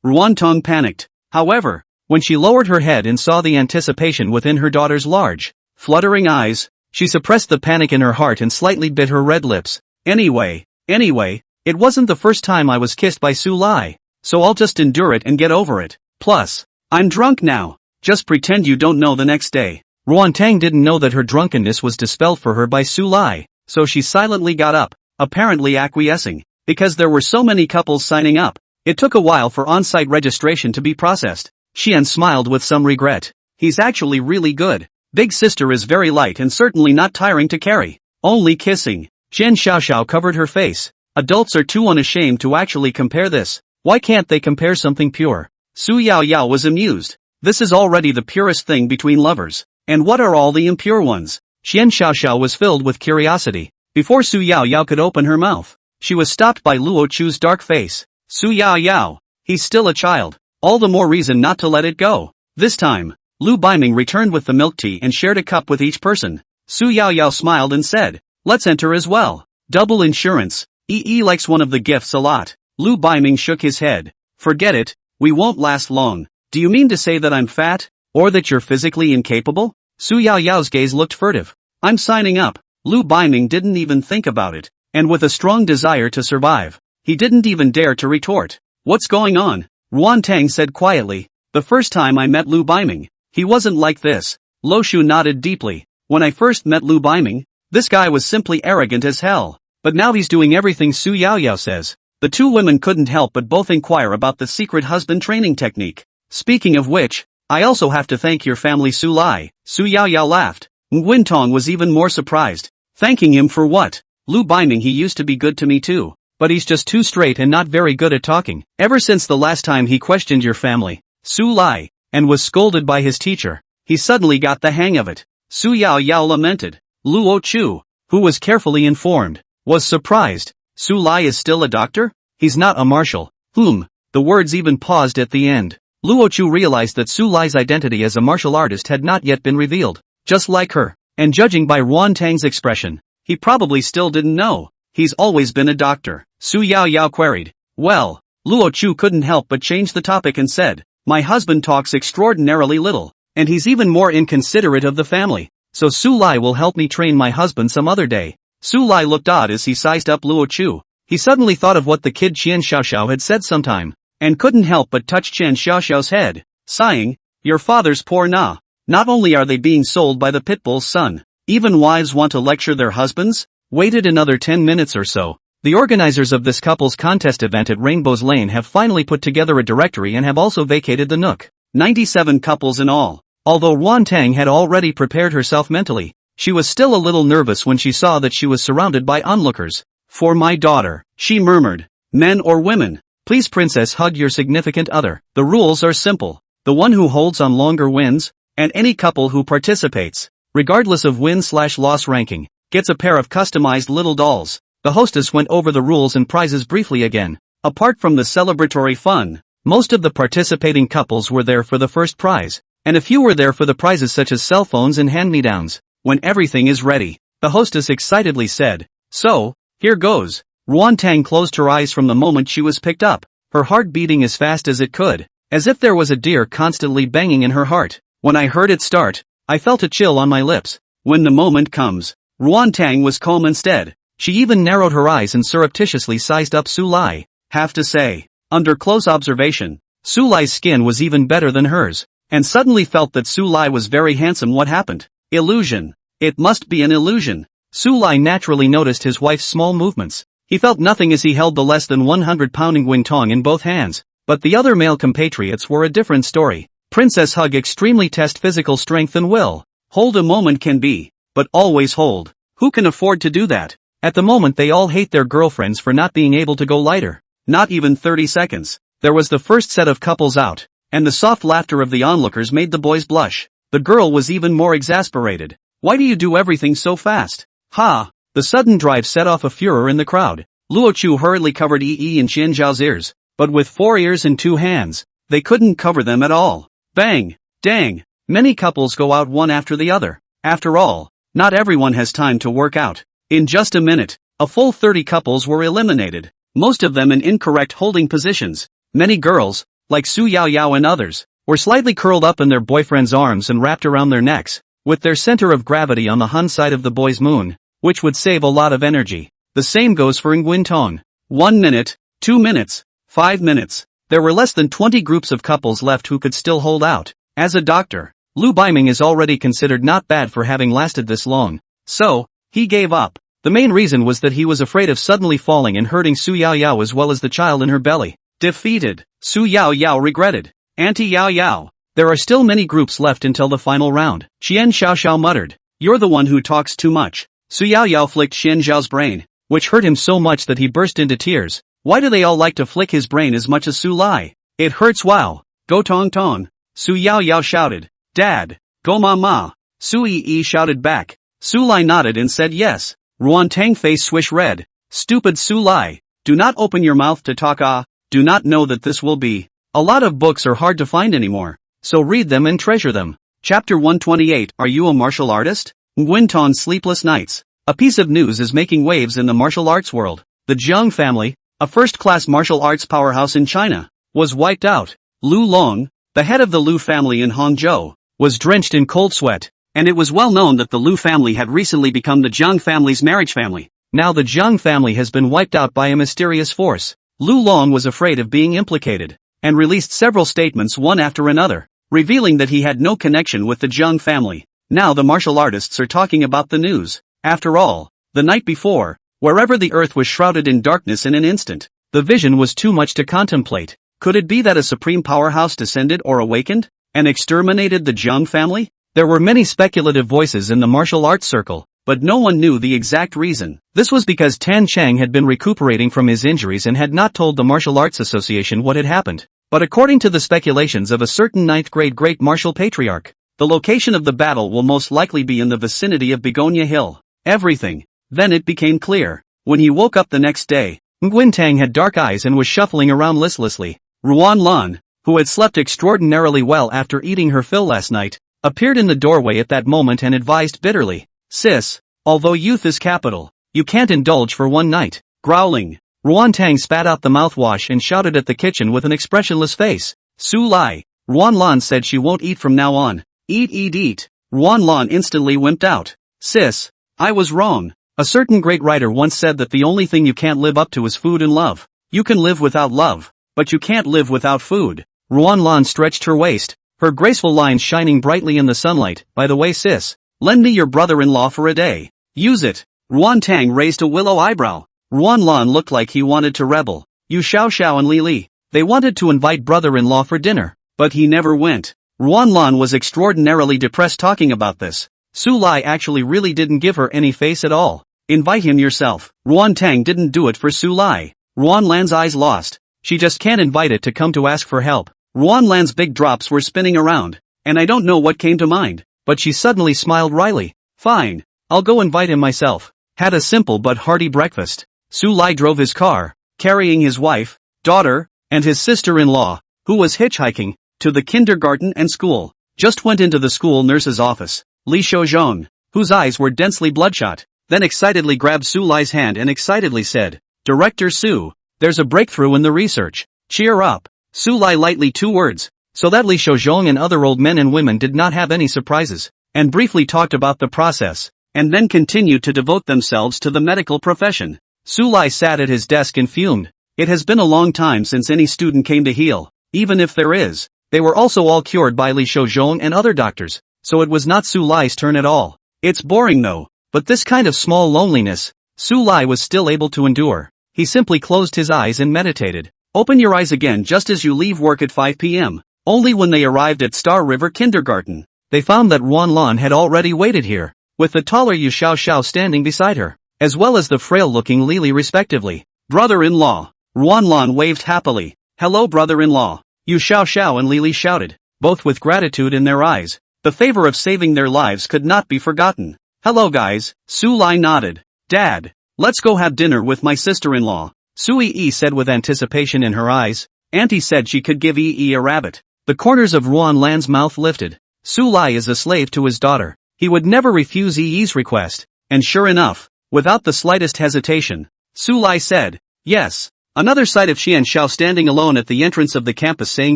Ruan Tong panicked. However, when she lowered her head and saw the anticipation within her daughter's large, fluttering eyes, she suppressed the panic in her heart and slightly bit her red lips. Anyway, it wasn't the first time I was kissed by Su Lai, so I'll just endure it and get over it. Plus, I'm drunk now. Just pretend you don't know the next day. Ruan Tang didn't know that her drunkenness was dispelled for her by Su Lai, so she silently got up, apparently acquiescing. Because there were so many couples signing up, it took a while for on-site registration to be processed. Xian smiled with some regret. He's actually really good. Big sister is very light and certainly not tiring to carry. Only kissing. Chen Xiaoxiao covered her face. Adults are too unashamed to actually compare this. Why can't they compare something pure? Su Yaoyao was amused. This is already the purest thing between lovers. And what are all the impure ones? Chen Xiaoxiao was filled with curiosity. Before Su Yaoyao could open her mouth, she was stopped by Luo Chu's dark face. Su Yaoyao. He's still a child. All the more reason not to let it go. This time, Lu Baiming returned with the milk tea and shared a cup with each person. Su Yaoyao smiled and said, let's enter as well. Double insurance. Likes one of the gifts a lot. Lu Baiming shook his head. Forget it, we won't last long. Do you mean to say that I'm fat? Or that you're physically incapable? Su Yaoyao's gaze looked furtive. I'm signing up. Lu Baiming didn't even think about it. And with a strong desire to survive, he didn't even dare to retort. What's going on? Ruan Tang said quietly. The first time I met Lu Baiming, he wasn't like this. Lo Shu nodded deeply. When I first met Lu Baiming, this guy was simply arrogant as hell. But now he's doing everything Su Yaoyao says. The two women couldn't help but both inquire about the secret husband training technique. Speaking of which, I also have to thank your family Su Lai. Su Yaoyao laughed. Nguyen Tong was even more surprised. Thanking him for what? Lu Baiming, he used to be good to me too. But he's just too straight and not very good at talking. Ever since the last time he questioned your family, Su Lai, and was scolded by his teacher, he suddenly got the hang of it. Su Yaoyao lamented. Luo Chu, who was carefully informed, was surprised. Su Lai is still a doctor? He's not a martial. The words even paused at the end. Luo Chu realized that Su Lai's identity as a martial artist had not yet been revealed. Just like her. And judging by Ruan Tang's expression, he probably still didn't know. He's always been a doctor. Su Yao Yao queried. Well, Luo Chu couldn't help but change the topic and said, my husband talks extraordinarily little, and he's even more inconsiderate of the family. So Su Lai will help me train my husband some other day. Su Lai looked odd as he sized up Luo Chu. He suddenly thought of what the kid Qian Xiaoxiao had said sometime, and couldn't help but touch Qian Xiaoxiao's head, sighing, your father's poor Na. Not only are they being sold by the pitbull's son, even wives want to lecture their husbands? Waited another 10 minutes or so. The organizers of this couples contest event at Rainbow's Lane have finally put together a directory and have also vacated the Nook. 97 couples in all. Although Ruan Tang had already prepared herself mentally, she was still a little nervous when she saw that she was surrounded by onlookers. For my daughter, she murmured. Men or women? Please princess hug your significant other. The rules are simple. The one who holds on longer wins, and any couple who participates, regardless of win/loss ranking, gets a pair of customized little dolls. The hostess went over the rules and prizes briefly again. Apart from the celebratory fun, most of the participating couples were there for the first prize, and a few were there for the prizes such as cell phones and hand-me-downs. When everything is ready, the hostess excitedly said, so, here goes. Ruan Tang closed her eyes from the moment she was picked up, her heart beating as fast as it could, as if there was a deer constantly banging in her heart. When I heard it start, I felt a chill on my lips. When the moment comes, Ruan Tang was calm instead. She even narrowed her eyes and surreptitiously sized up Su Lai. Have to say, under close observation, Su Lai's skin was even better than hers, and suddenly felt that Su Lai was very handsome. What happened? Illusion. It must be an illusion. Su Lai naturally noticed his wife's small movements. He felt nothing as he held the less than 100-pound Nguyen Tong in both hands, but the other male compatriots were a different story. Princess hug extremely test physical strength and will. Hold a moment can be, but always hold. Who can afford to do that? At the moment they all hate their girlfriends for not being able to go lighter. Not even 30 seconds. There was the first set of couples out, and the soft laughter of the onlookers made the boys blush. The girl was even more exasperated. Why do you do everything so fast? Ha! The sudden drive set off a furor in the crowd. Luo Chu hurriedly covered Yi and Qian Zhao's ears, but with 4 ears and 2 hands, they couldn't cover them at all. Bang! Dang! Many couples go out one after the other. After all, not everyone has time to work out. In just a minute, a full 30 couples were eliminated, most of them in incorrect holding positions. Many girls, like Su Yao Yao and others, were slightly curled up in their boyfriend's arms and wrapped around their necks, with their center of gravity on the Hun side of the boy's moon, which would save a lot of energy. The same goes for Nguyen Tong. 1 minute, 2 minutes, 5 minutes. There were less than 20 groups of couples left who could still hold out. As a doctor, Lu Baiming is already considered not bad for having lasted this long. So, he gave up. The main reason was that he was afraid of suddenly falling and hurting Su Yao Yao as well as the child in her belly. Defeated. Su Yao Yao regretted. Auntie Yao Yao. There are still many groups left until the final round. Qian Xiaoxiao muttered. You're the one who talks too much. Su Yao Yao flicked Qian Zhao's brain, which hurt him so much that he burst into tears. Why do they all like to flick his brain as much as Su Lai? It hurts. Wow. Go Tong Tong. Su Yao Yao shouted. Dad. Go Mama. Su Yi shouted back. Su Lai nodded and said yes. Ruan Tang face swish red. Stupid Su Lai. Do not open your mouth to talk. Do not know that this will be. A lot of books are hard to find anymore, so read them and treasure them. Chapter 128. Are you a martial artist? Nguyen Tong's sleepless nights. A piece of news is making waves in the martial arts world. The Jiang family, a first-class martial arts powerhouse in China, was wiped out. Lu Long, the head of the Lu family in Hangzhou, was drenched in cold sweat, and it was well known that the Lu family had recently become the Jiang family's marriage family. Now the Jiang family has been wiped out by a mysterious force. Lu Long was afraid of being implicated, and released several statements one after another, revealing that he had no connection with the Jiang family. Now the martial artists are talking about the news. After all, the night before, wherever the earth was shrouded in darkness in an instant, the vision was too much to contemplate. Could it be that a supreme powerhouse descended or awakened, and exterminated the Jiang family? There were many speculative voices in the martial arts circle, but no one knew the exact reason. This was because Tan Chang had been recuperating from his injuries and had not told the Martial Arts Association what had happened. But according to the speculations of a certain 9th-grade great martial patriarch, the location of the battle will most likely be in the vicinity of Begonia Hill. Everything. Then it became clear. When he woke up the next day, Nguyen had dark eyes and was shuffling around listlessly. Ruan Lan, who had slept extraordinarily well after eating her fill last night, appeared in the doorway at that moment and advised bitterly, "Sis, although youth is capital, you can't indulge for one night." Growling, Ruan Tang spat out the mouthwash and shouted at the kitchen with an expressionless face, "Su Lai." Ruan Lan said she won't eat from now on. Eat, eat, eat. Ruan Lan instantly wimped out. "Sis, I was wrong. A certain great writer once said that the only thing you can't live up to is food and love. You can live without love, but you can't live without food." Ruan Lan stretched her waist, her graceful lines shining brightly in the sunlight. "By the way, sis, lend me your brother-in-law for a day." "Use it." Ruan Tang raised a willow eyebrow. Ruan Lan looked like he wanted to rebel. Yu Xiao and Li Li, they wanted to invite brother-in-law for dinner, but he never went. Ruan Lan was extraordinarily depressed talking about this. Su Lai actually really didn't give her any face at all. "Invite him yourself." Ruan Tang didn't do it for Su Lai. Ruan Lan's eyes lost. She just can't invite it to come to ask for help. Ruan Lan's big drops were spinning around, and I don't know what came to mind, but she suddenly smiled wryly. "Fine, I'll go invite him myself." Had a simple but hearty breakfast. Su Lai drove his car, carrying his wife, daughter, and his sister-in-law, who was hitchhiking, to the kindergarten and school. Just went into the school nurse's office. Li Shouzhong, whose eyes were densely bloodshot, then excitedly grabbed Su Lai's hand and excitedly said, "Director Su, there's a breakthrough in the research. Cheer up." Su Lai lightly 2 words, so that Li Shouzhong and other old men and women did not have any surprises, and briefly talked about the process, and then continued to devote themselves to the medical profession. Su Lai sat at his desk and fumed. It has been a long time since any student came to heal, even if there is. They were also all cured by Li Shouzhong and other doctors, so it was not Su Lai's turn at all. It's boring though, but this kind of small loneliness, Su Lai was still able to endure. He simply closed his eyes and meditated. Open your eyes again just as you leave work at 5 p.m. Only when they arrived at Star River Kindergarten, they found that Ruan Lan had already waited here, with the taller Yu Xiao standing beside her, as well as the frail-looking Li Li respectively. "Brother-in-law." Ruan Lan waved happily. "Hello brother-in-law." Yu Xiao and Li Li shouted, both with gratitude in their eyes. The favor of saving their lives could not be forgotten. "Hello guys." Su Lai nodded. "Dad, let's go have dinner with my sister-in-law," Su Yi said with anticipation in her eyes. Auntie said she could give Yi a rabbit. The corners of Ruan Lan's mouth lifted. Su Lai is a slave to his daughter. He would never refuse Yi's request. And sure enough, without the slightest hesitation, Su Lai said, "Yes." Another sight of Xian Xiao standing alone at the entrance of the campus saying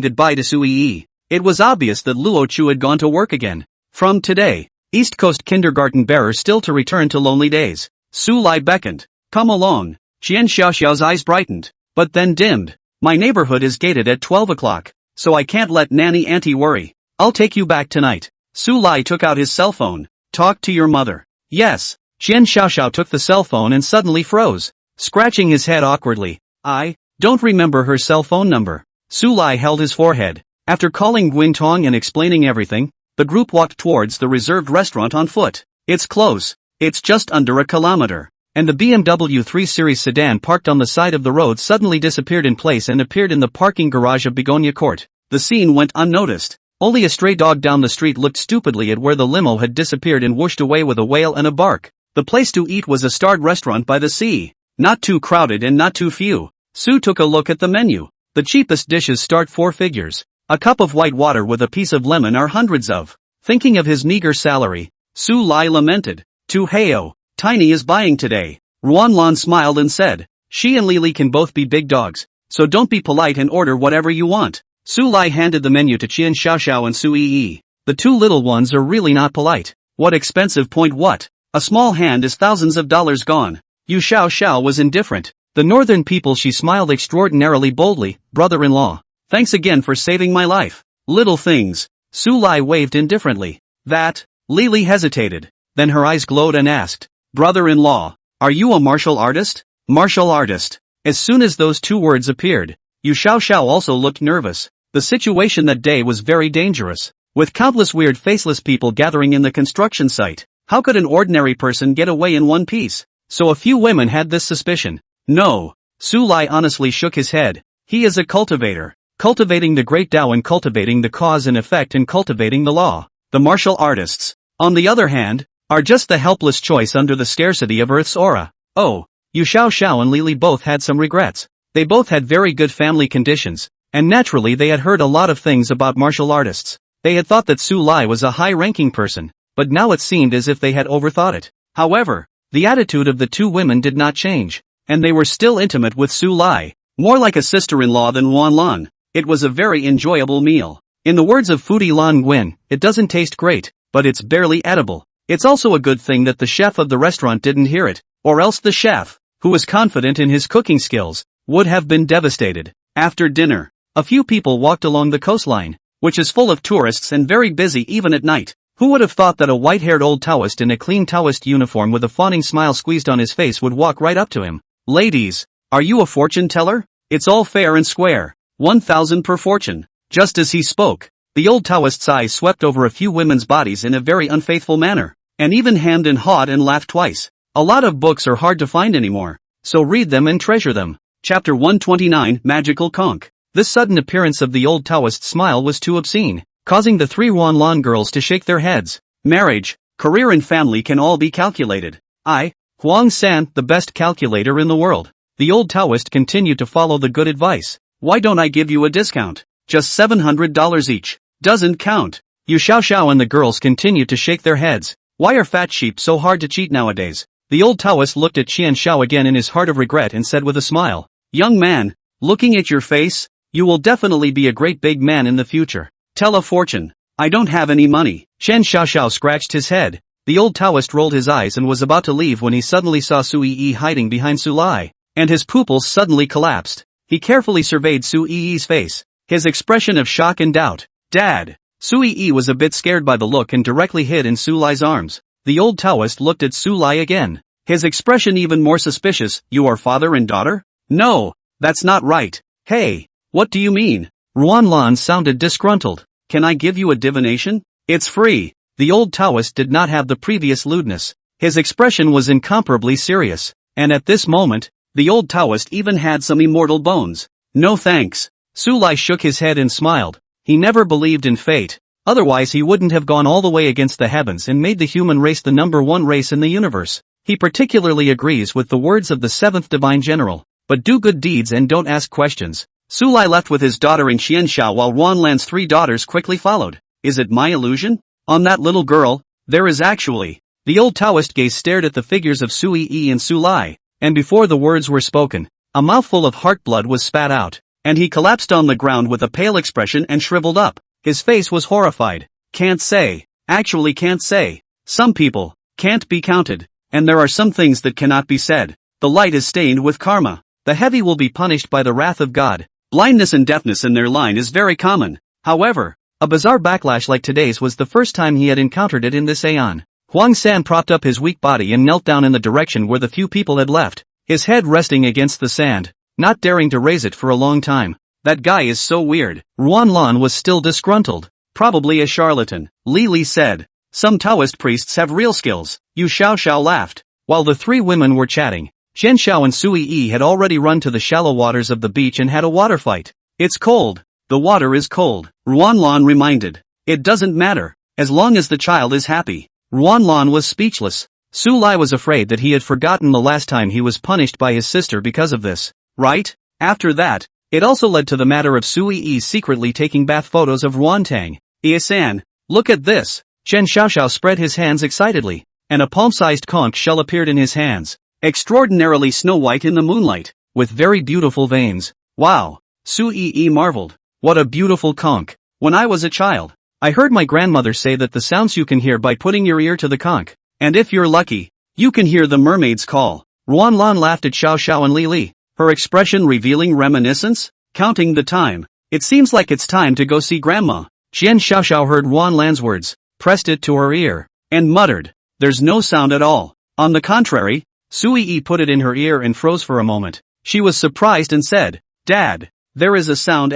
goodbye to Su Yi. It was obvious that Luo Chu had gone to work again. From today, East Coast kindergarten bearer still to return to lonely days. Su Lai beckoned. "Come along." Xian Xiao's eyes brightened, but then dimmed. "My neighborhood is gated at 12 o'clock, so I can't let Nanny Auntie worry. I'll take you back tonight." Su Lai took out his cell phone. "Talk to your mother." "Yes." Xian Xiao took the cell phone and suddenly froze, scratching his head awkwardly. "I don't remember her cell phone number." Su Lai held his forehead. After calling Guintong and explaining everything, the group walked towards the reserved restaurant on foot. "It's close. It's just under a kilometer." And the BMW 3 Series sedan parked on the side of the road suddenly disappeared in place and appeared in the parking garage of Begonia Court. The scene went unnoticed. Only a stray dog down the street looked stupidly at where the limo had disappeared and whooshed away with a wail and a bark. The place to eat was a starred restaurant by the sea. Not too crowded and not too few. Su took a look at the menu. The cheapest dishes start 4 figures. A cup of white water with a piece of lemon are hundreds of. Thinking of his meager salary, Su Lai lamented. "Tu Heo, Tiny is buying today." Ruan Lan smiled and said, "She and Li Li can both be big dogs, so don't be polite and order whatever you want." Su Lai handed the menu to Qian Xiao and Su Yi. "The 2 little ones are really not polite. What expensive point what? A small hand is thousands of dollars gone." Yu Xiao was indifferent. The northern people she smiled extraordinarily boldly. "Brother-in-law, thanks again for saving my life." "Little things." Su Lai waved indifferently. "That?" Li Li hesitated. Then her eyes glowed and asked, "Brother-in-law, are you a martial artist?" "Martial artist." As soon as those 2 words appeared, Yu Xiao also looked nervous. The situation that day was very dangerous. With countless weird faceless people gathering in the construction site, how could an ordinary person get away in one piece? So a few women had this suspicion. "No." Su Lai honestly shook his head. "He is a cultivator. Cultivating the great Tao and cultivating the cause and effect and cultivating the law. The martial artists, on the other hand, are just the helpless choice under the scarcity of Earth's aura." "Oh." Yu Xiao and Lili both had some regrets. They both had very good family conditions, and naturally they had heard a lot of things about martial artists. They had thought that Su Lai was a high-ranking person, but now it seemed as if they had overthought it. However, the attitude of the two women did not change, and they were still intimate with Su Lai, more like a sister-in-law than Wan Lan. It was a very enjoyable meal. In the words of Foodie Lan Nguyen, it doesn't taste great, but it's barely edible. It's also a good thing that the chef of the restaurant didn't hear it, or else the chef, who was confident in his cooking skills, would have been devastated. After dinner, a few people walked along the coastline, which is full of tourists and very busy even at night. Who would have thought that a white-haired old Taoist in a clean Taoist uniform with a fawning smile squeezed on his face would walk right up to him? Ladies, are you a fortune teller? It's all fair and square. 1,000 per fortune. Just as he spoke, the old Taoist's eyes swept over a few women's bodies in a very unfaithful manner, and even hemmed and hawed and laughed twice. A lot of books are hard to find anymore, so read them and treasure them. Chapter 129, Magical Conch. This sudden appearance of the old Taoist's smile was too obscene, causing the three Wan Lan girls to shake their heads. Marriage, career and family can all be calculated. I, Huang San, the best calculator in the world. The old Taoist continued to follow the good advice. Why don't I give you a discount? Just $700 each. Doesn't count. Yu Xiao and the girls continued to shake their heads. Why are fat sheep so hard to cheat nowadays? The old Taoist looked at Qian Shao again in his heart of regret and said with a smile, Young man, looking at your face, you will definitely be a great big man in the future. Tell a fortune. I don't have any money. Qian Xiao scratched his head. The old Taoist rolled his eyes and was about to leave when he suddenly saw Su Yi hiding behind Su Lai, and his pupils suddenly collapsed. He carefully surveyed Su Yi's face, his expression of shock and doubt. Dad! Su Yi was a bit scared by the look and directly hid in Su Lai's arms. The old Taoist looked at Su Lai again, his expression even more suspicious. You are father and daughter? No, that's not right. Hey, what do you mean? Ruan Lan sounded disgruntled. Can I give you a divination? It's free. The old Taoist did not have the previous lewdness. His expression was incomparably serious, and at this moment, the old Taoist even had some immortal bones. No thanks. Su Lai shook his head and smiled. He never believed in fate. Otherwise he wouldn't have gone all the way against the heavens and made the human race the #1 race in the universe. He particularly agrees with the words of the 7th Divine General. But do good deeds and don't ask questions. Su Lai left with his daughter in Qianshao while Wan Lan's 3 daughters quickly followed. Is it my illusion? On that little girl, there is actually. The old Taoist gaze stared at the figures of Su Yi and Su Lai, and before the words were spoken, a mouthful of heart blood was spat out, and he collapsed on the ground with a pale expression and shriveled up. His face was horrified. Can't say. Actually can't say. Some people can't be counted, and there are some things that cannot be said. The light is stained with karma. The heavy will be punished by the wrath of God. Blindness and deafness in their line is very common. However, a bizarre backlash like today's was the first time he had encountered it in this aeon. Huang San propped up his weak body and knelt down in the direction where the few people had left, his head resting against the sand, not daring to raise it for a long time. That guy is so weird. Ruan Lan was still disgruntled. Probably a charlatan. Li Li said. Some Taoist priests have real skills. Yu Xiao laughed. While the 3 women were chatting, Qian Shao and Sui Yi had already run to the shallow waters of the beach and had a water fight. It's cold. The water is cold. Ruan Lan reminded. It doesn't matter, as long as the child is happy. Ruan Lan was speechless. Su Lai was afraid that he had forgotten the last time he was punished by his sister because of this. Right? After that, it also led to the matter of Sui Yi secretly taking bath photos of Ruan Tang. San, look at this. Chen Xiao spread his hands excitedly, and a palm-sized conch shell appeared in his hands. Extraordinarily snow white in the moonlight, with very beautiful veins. Wow. Sui marveled. What a beautiful conch. When I was a child, I heard my grandmother say that the sounds you can hear by putting your ear to the conch, and if you're lucky, you can hear the mermaid's call. Ruan Lan laughed at Xiao and Li Li, her expression revealing reminiscence. Counting the time. It seems like it's time to go see Grandma. Qian Xiao heard Ruan Lan's words, pressed it to her ear, and muttered. There's no sound at all. On the contrary, Sui Yi put it in her ear and froze for a moment. She was surprised and said, Dad, there is a sound.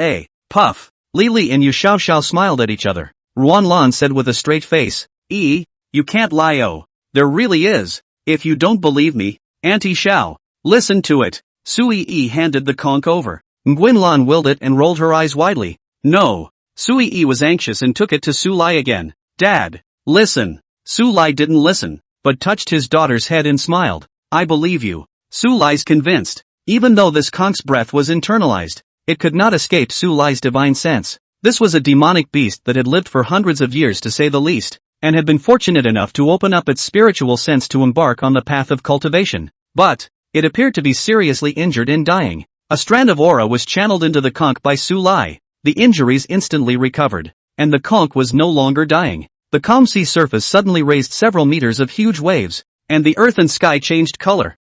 Puff. Li Li and Yu Xiao smiled at each other. Ruan Lan said with a straight face, you can't lie. Oh, there really is. If you don't believe me, Auntie Xiao, listen to it. Sui Yi handed the conch over. Nguyen Lan willed it and rolled her eyes widely. No. Sui Yi was anxious and took it to Su Lai again. Dad, listen. Su Lai didn't listen, but touched his daughter's head and smiled. I believe you. Su Lai's convinced. Even though this conk's breath was internalized, it could not escape Su Lai's divine sense. This was a demonic beast that had lived for hundreds of years to say the least, and had been fortunate enough to open up its spiritual sense to embark on the path of cultivation. But it appeared to be seriously injured and dying. A strand of aura was channeled into the conch by Su Lai. The injuries instantly recovered, and the conch was no longer dying. The calm sea surface suddenly raised several meters of huge waves, and the earth and sky changed color.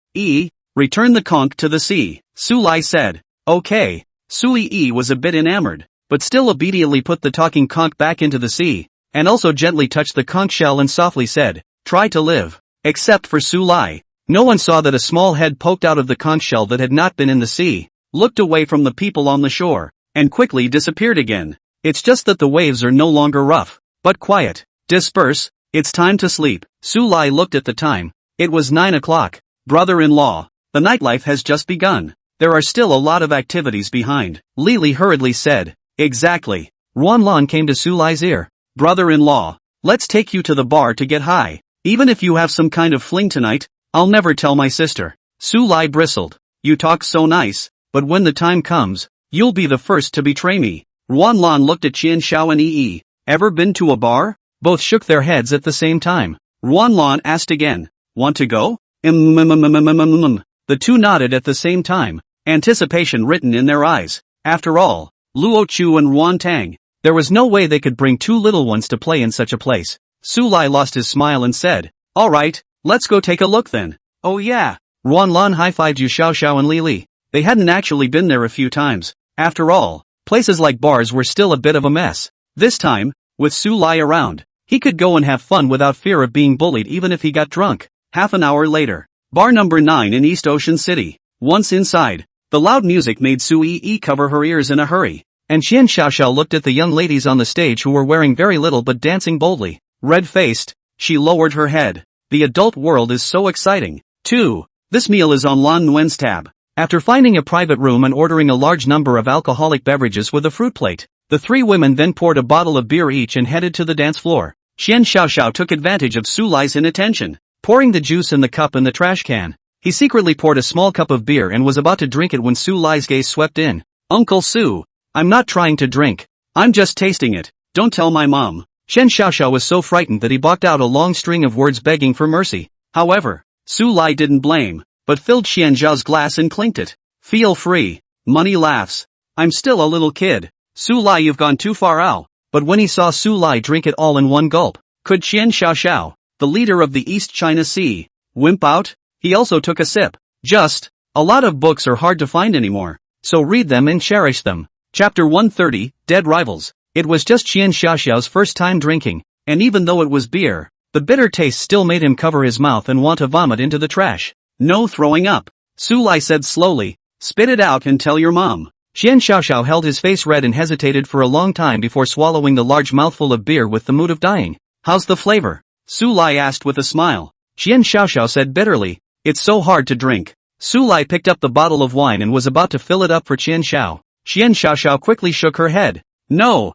Return the conch to the sea, Su Lai said. Okay. Sui was a bit enamored, but still obediently put the talking conch back into the sea, and also gently touched the conch shell and softly said, try to live. Except for Su Lai. No one saw that a small head poked out of the conch shell that had not been in the sea, looked away from the people on the shore, and quickly disappeared again. It's just that the waves are no longer rough, but quiet. Disperse, it's time to sleep. Su Lai looked at the time. It was 9 o'clock. Brother-in-law, the nightlife has just begun. There are still a lot of activities behind. Lili hurriedly said. Exactly. Ruanlan came to Su Lai's ear. Brother-in-law, let's take you to the bar to get high. Even if you have some kind of fling tonight, I'll never tell my sister. Su Lai bristled. You talk so nice, but when the time comes, you'll be the first to betray me. Ruanlan looked at Qian Xiao and Yi. Ever been to a bar? Both shook their heads at the same time. Ruanlan asked again. Want to go? The two nodded at the same time, anticipation written in their eyes. After all, Luo Chu and Ruan Tang, there was no way they could bring two little ones to play in such a place. Su Lai lost his smile and said, alright, let's go take a look then. Oh yeah. Ruanlan high-fived Yu Xiao and Li Li. They hadn't actually been there a few times. After all, places like bars were still a bit of a mess. This time, with Su Lai around, he could go and have fun without fear of being bullied even if he got drunk. Half an hour later. Bar number 9 in East Ocean City. Once inside, the loud music made Sui cover her ears in a hurry, and Qian Xiaoxiao looked at the young ladies on the stage who were wearing very little but dancing boldly. Red-faced, she lowered her head. The adult world is so exciting. 2. This meal is on Lan Nguyen's tab. After finding a private room and ordering a large number of alcoholic beverages with a fruit plate, the three women then poured a bottle of beer each and headed to the dance floor. Qian Xiaoxiao took advantage of Su Lai's inattention, pouring the juice in the cup in the trash can. He secretly poured a small cup of beer and was about to drink it when Su Lai's gaze swept in. Uncle Su, I'm not trying to drink. I'm just tasting it. Don't tell my mom. Qian Xiaoxiao was so frightened that he barked out a long string of words begging for mercy. However, Su Lai didn't blame, but filled Qian Zhao's glass and clinked it. Feel free. Money laughs. I'm still a little kid. Su Lai, you've gone too far out. But when he saw Su Lai drink it all in one gulp, could Qian Xiaoxiao, the leader of the East China Sea, wimp out? He also took a sip. A lot of books are hard to find anymore, so read them and cherish them. Chapter 130, Dead Rivals. It was just Qian Xiaoxiao's first time drinking, and even though it was beer, the bitter taste still made him cover his mouth and want to vomit into the trash. No throwing up. Su Lai said slowly. Spit it out and tell your mom. Qian Xiaoxiao held his face red and hesitated for a long time before swallowing the large mouthful of beer with the mood of dying. How's the flavor? Su Lai asked with a smile. Qian Xiaoxiao said bitterly. It's so hard to drink. Su Lai picked up the bottle of wine and was about to fill it up for Qian Xiao. Qian Xiaoxiao quickly shook her head. No,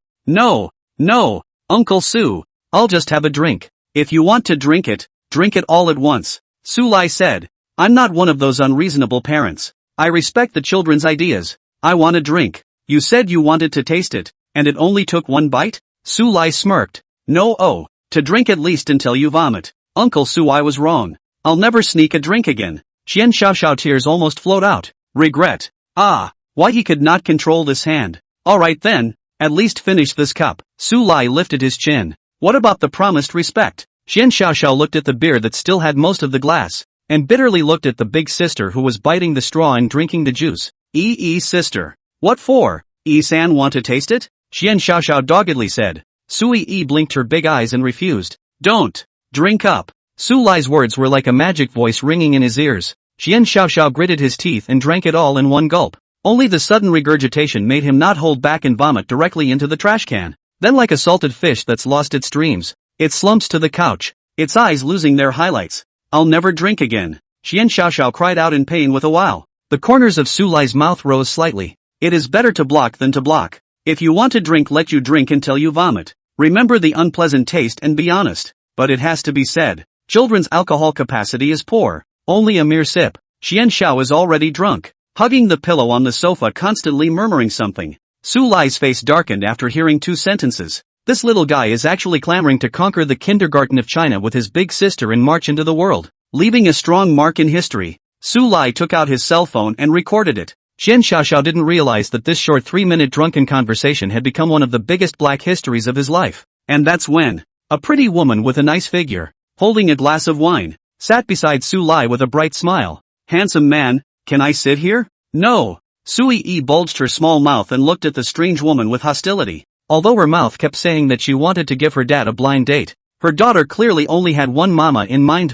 Uncle Su, I'll just have a drink. If you want to drink it all at once. Su Lai said. I'm not one of those unreasonable parents. I respect the children's ideas. I want a drink. You said you wanted to taste it, and it only took one bite? Su Lai smirked. No, to drink at least until you vomit. Uncle Su, I was wrong. I'll never sneak a drink again. Qian Xiaoxiao tears almost flowed out. Regret. Why he could not control this hand. Alright then, at least finish this cup. Su Lai lifted his chin. What about the promised respect? Qian Xiaoxiao looked at the beer that still had most of the glass, and bitterly looked at the big sister who was biting the straw and drinking the juice. Sister. What for? San want to taste it? Qian Xiaoxiao doggedly said. Sui blinked her big eyes and refused. Don't. Drink up. Su Lai's words were like a magic voice ringing in his ears. Qian Xiaoxiao gritted his teeth and drank it all in one gulp. Only the sudden regurgitation made him not hold back and vomit directly into the trash can. Then like a salted fish that's lost its dreams, it slumps to the couch, its eyes losing their highlights. I'll never drink again. Qian Xiaoxiao cried out in pain with a wow. The corners of Su Lai's mouth rose slightly. It is better to block than to block. If you want to drink, let you drink until you vomit. Remember the unpleasant taste and be honest. But it has to be said. Children's alcohol capacity is poor. Only a mere sip. Xian Xiao is already drunk, hugging the pillow on the sofa, constantly murmuring something. Su Lai's face darkened after hearing 2 sentences. This little guy is actually clamoring to conquer the kindergarten of China with his big sister and march into the world, leaving a strong mark in history. Su Lai took out his cell phone and recorded it. Xian Xiaoxiao didn't realize that this short 3-minute drunken conversation had become one of the biggest black histories of his life. And that's when a pretty woman with a nice figure, holding a glass of wine, sat beside Su Lai with a bright smile. "Handsome man, can I sit here?" "No." Sui Yi bulged her small mouth and looked at the strange woman with hostility. Although her mouth kept saying that she wanted to give her dad a blind date, her daughter clearly only had one mama in mind,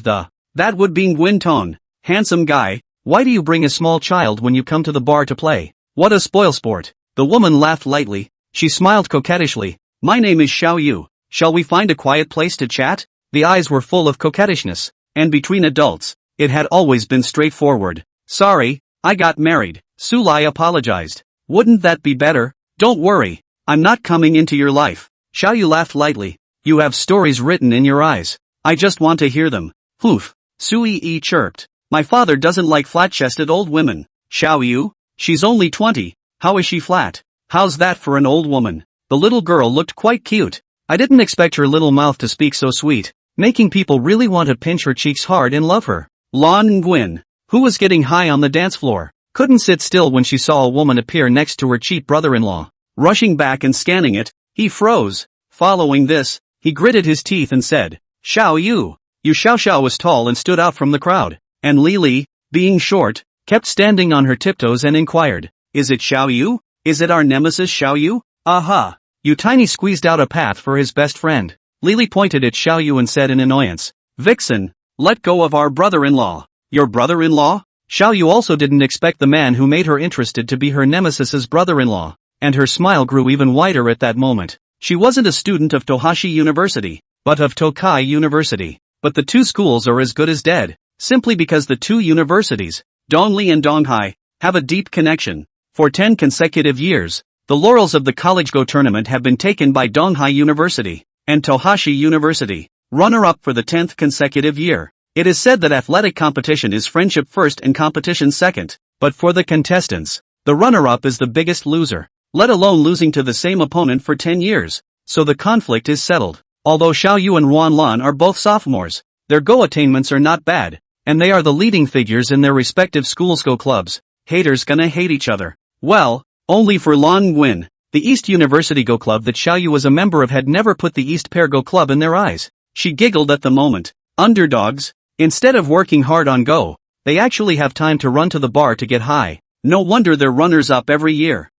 that would be Nguyen. "Handsome guy, why do you bring a small child when you come to the bar to play? What a spoilsport." The woman laughed lightly. She smiled coquettishly. "My name is Xiao Yu. Shall we find a quiet place to chat?" The eyes were full of coquettishness, and between adults, it had always been straightforward. "Sorry, I got married." Su Lai apologized. "Wouldn't that be better?" "Don't worry, I'm not coming into your life." Xiao Yu laughed lightly. "You have stories written in your eyes. I just want to hear them." "Poof." Sui Yi chirped. "My father doesn't like flat-chested old women." "Xiao Yu? She's only 20, how is she flat? How's that for an old woman?" The little girl looked quite cute. I didn't expect her little mouth to speak so sweet, making people really want to pinch her cheeks hard and love her. Lan Nguyen, who was getting high on the dance floor, couldn't sit still when she saw a woman appear next to her cheap brother-in-law. Rushing back and scanning it, he froze. Following this, he gritted his teeth and said, "Xiao Yu." Yu Xiaoxiao was tall and stood out from the crowd, and Li Li, being short, kept standing on her tiptoes and inquired, "Is it Xiao Yu? Is it our nemesis Xiao Yu?" "Aha!" Yu Tiny squeezed out a path for his best friend. Li Li pointed at Xiao Yu and said in annoyance, "Vixen, let go of our brother-in-law." "Your brother-in-law?" Xiao Yu also didn't expect the man who made her interested to be her nemesis's brother-in-law, and her smile grew even wider at that moment. She wasn't a student of Tohashi University, but of Tokai University. But the two schools are as good as dead, simply because the two universities, Dongli and Donghai, have a deep connection. For 10 consecutive years, the laurels of the College Go tournament have been taken by Donghai University and Tohashi University, runner-up for the 10th consecutive year. It is said that athletic competition is friendship first and competition second, but for the contestants, the runner-up is the biggest loser, let alone losing to the same opponent for 10 years, so the conflict is settled. Although Xiao Yu and Ruan Lan are both sophomores, their Go attainments are not bad, and they are the leading figures in their respective schools' Go clubs. Haters gonna hate each other. Well, only for Lan Nguyen. The East University Go club that Xiao Yu was a member of had never put the East Pair Go club in their eyes. She giggled at the moment. Underdogs? Instead of working hard on Go, they actually have time to run to the bar to get high. No wonder they're runners-up every year.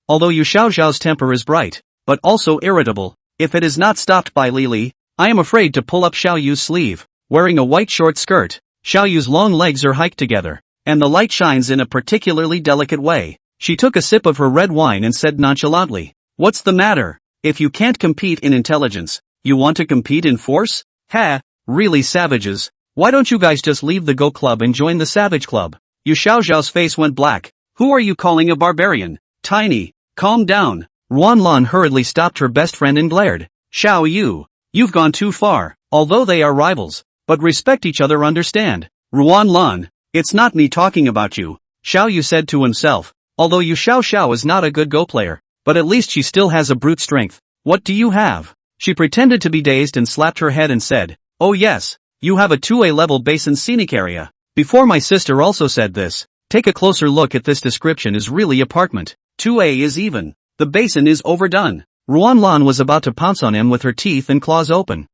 Although Yu Xiaoxiao's temper is bright, but also irritable, if it is not stopped by Li Li, I am afraid to pull up Xiao Yu's sleeve. Wearing a white short skirt, Xiao Yu's long legs are hiked together, and the light shines in a particularly delicate way. She took a sip of her red wine and said nonchalantly, "What's the matter? If you can't compete in intelligence, you want to compete in force? Ha, really savages. Why don't you guys just leave the Go club and join the Savage Club?" Yu Xiaoxiao's face went black. "Who are you calling a barbarian? Tiny, calm down." Ruan Lan hurriedly stopped her best friend and glared. "Xiao Yu, you've gone too far. Although they are rivals, but respect each other, understand." "Ruan Lan, it's not me talking about you," Xiao Yu said to himself. Although Yu Xiaoxiao is not a good Go player, but at least she still has a brute strength. "What do you have?" She pretended to be dazed and slapped her head and said, "Oh yes, you have a 2A level basin scenic area." Before my sister also said this. Take a closer look at this description is really apartment. 2A is even. The basin is overdone. Ruan Lan was about to pounce on him with her teeth and claws open.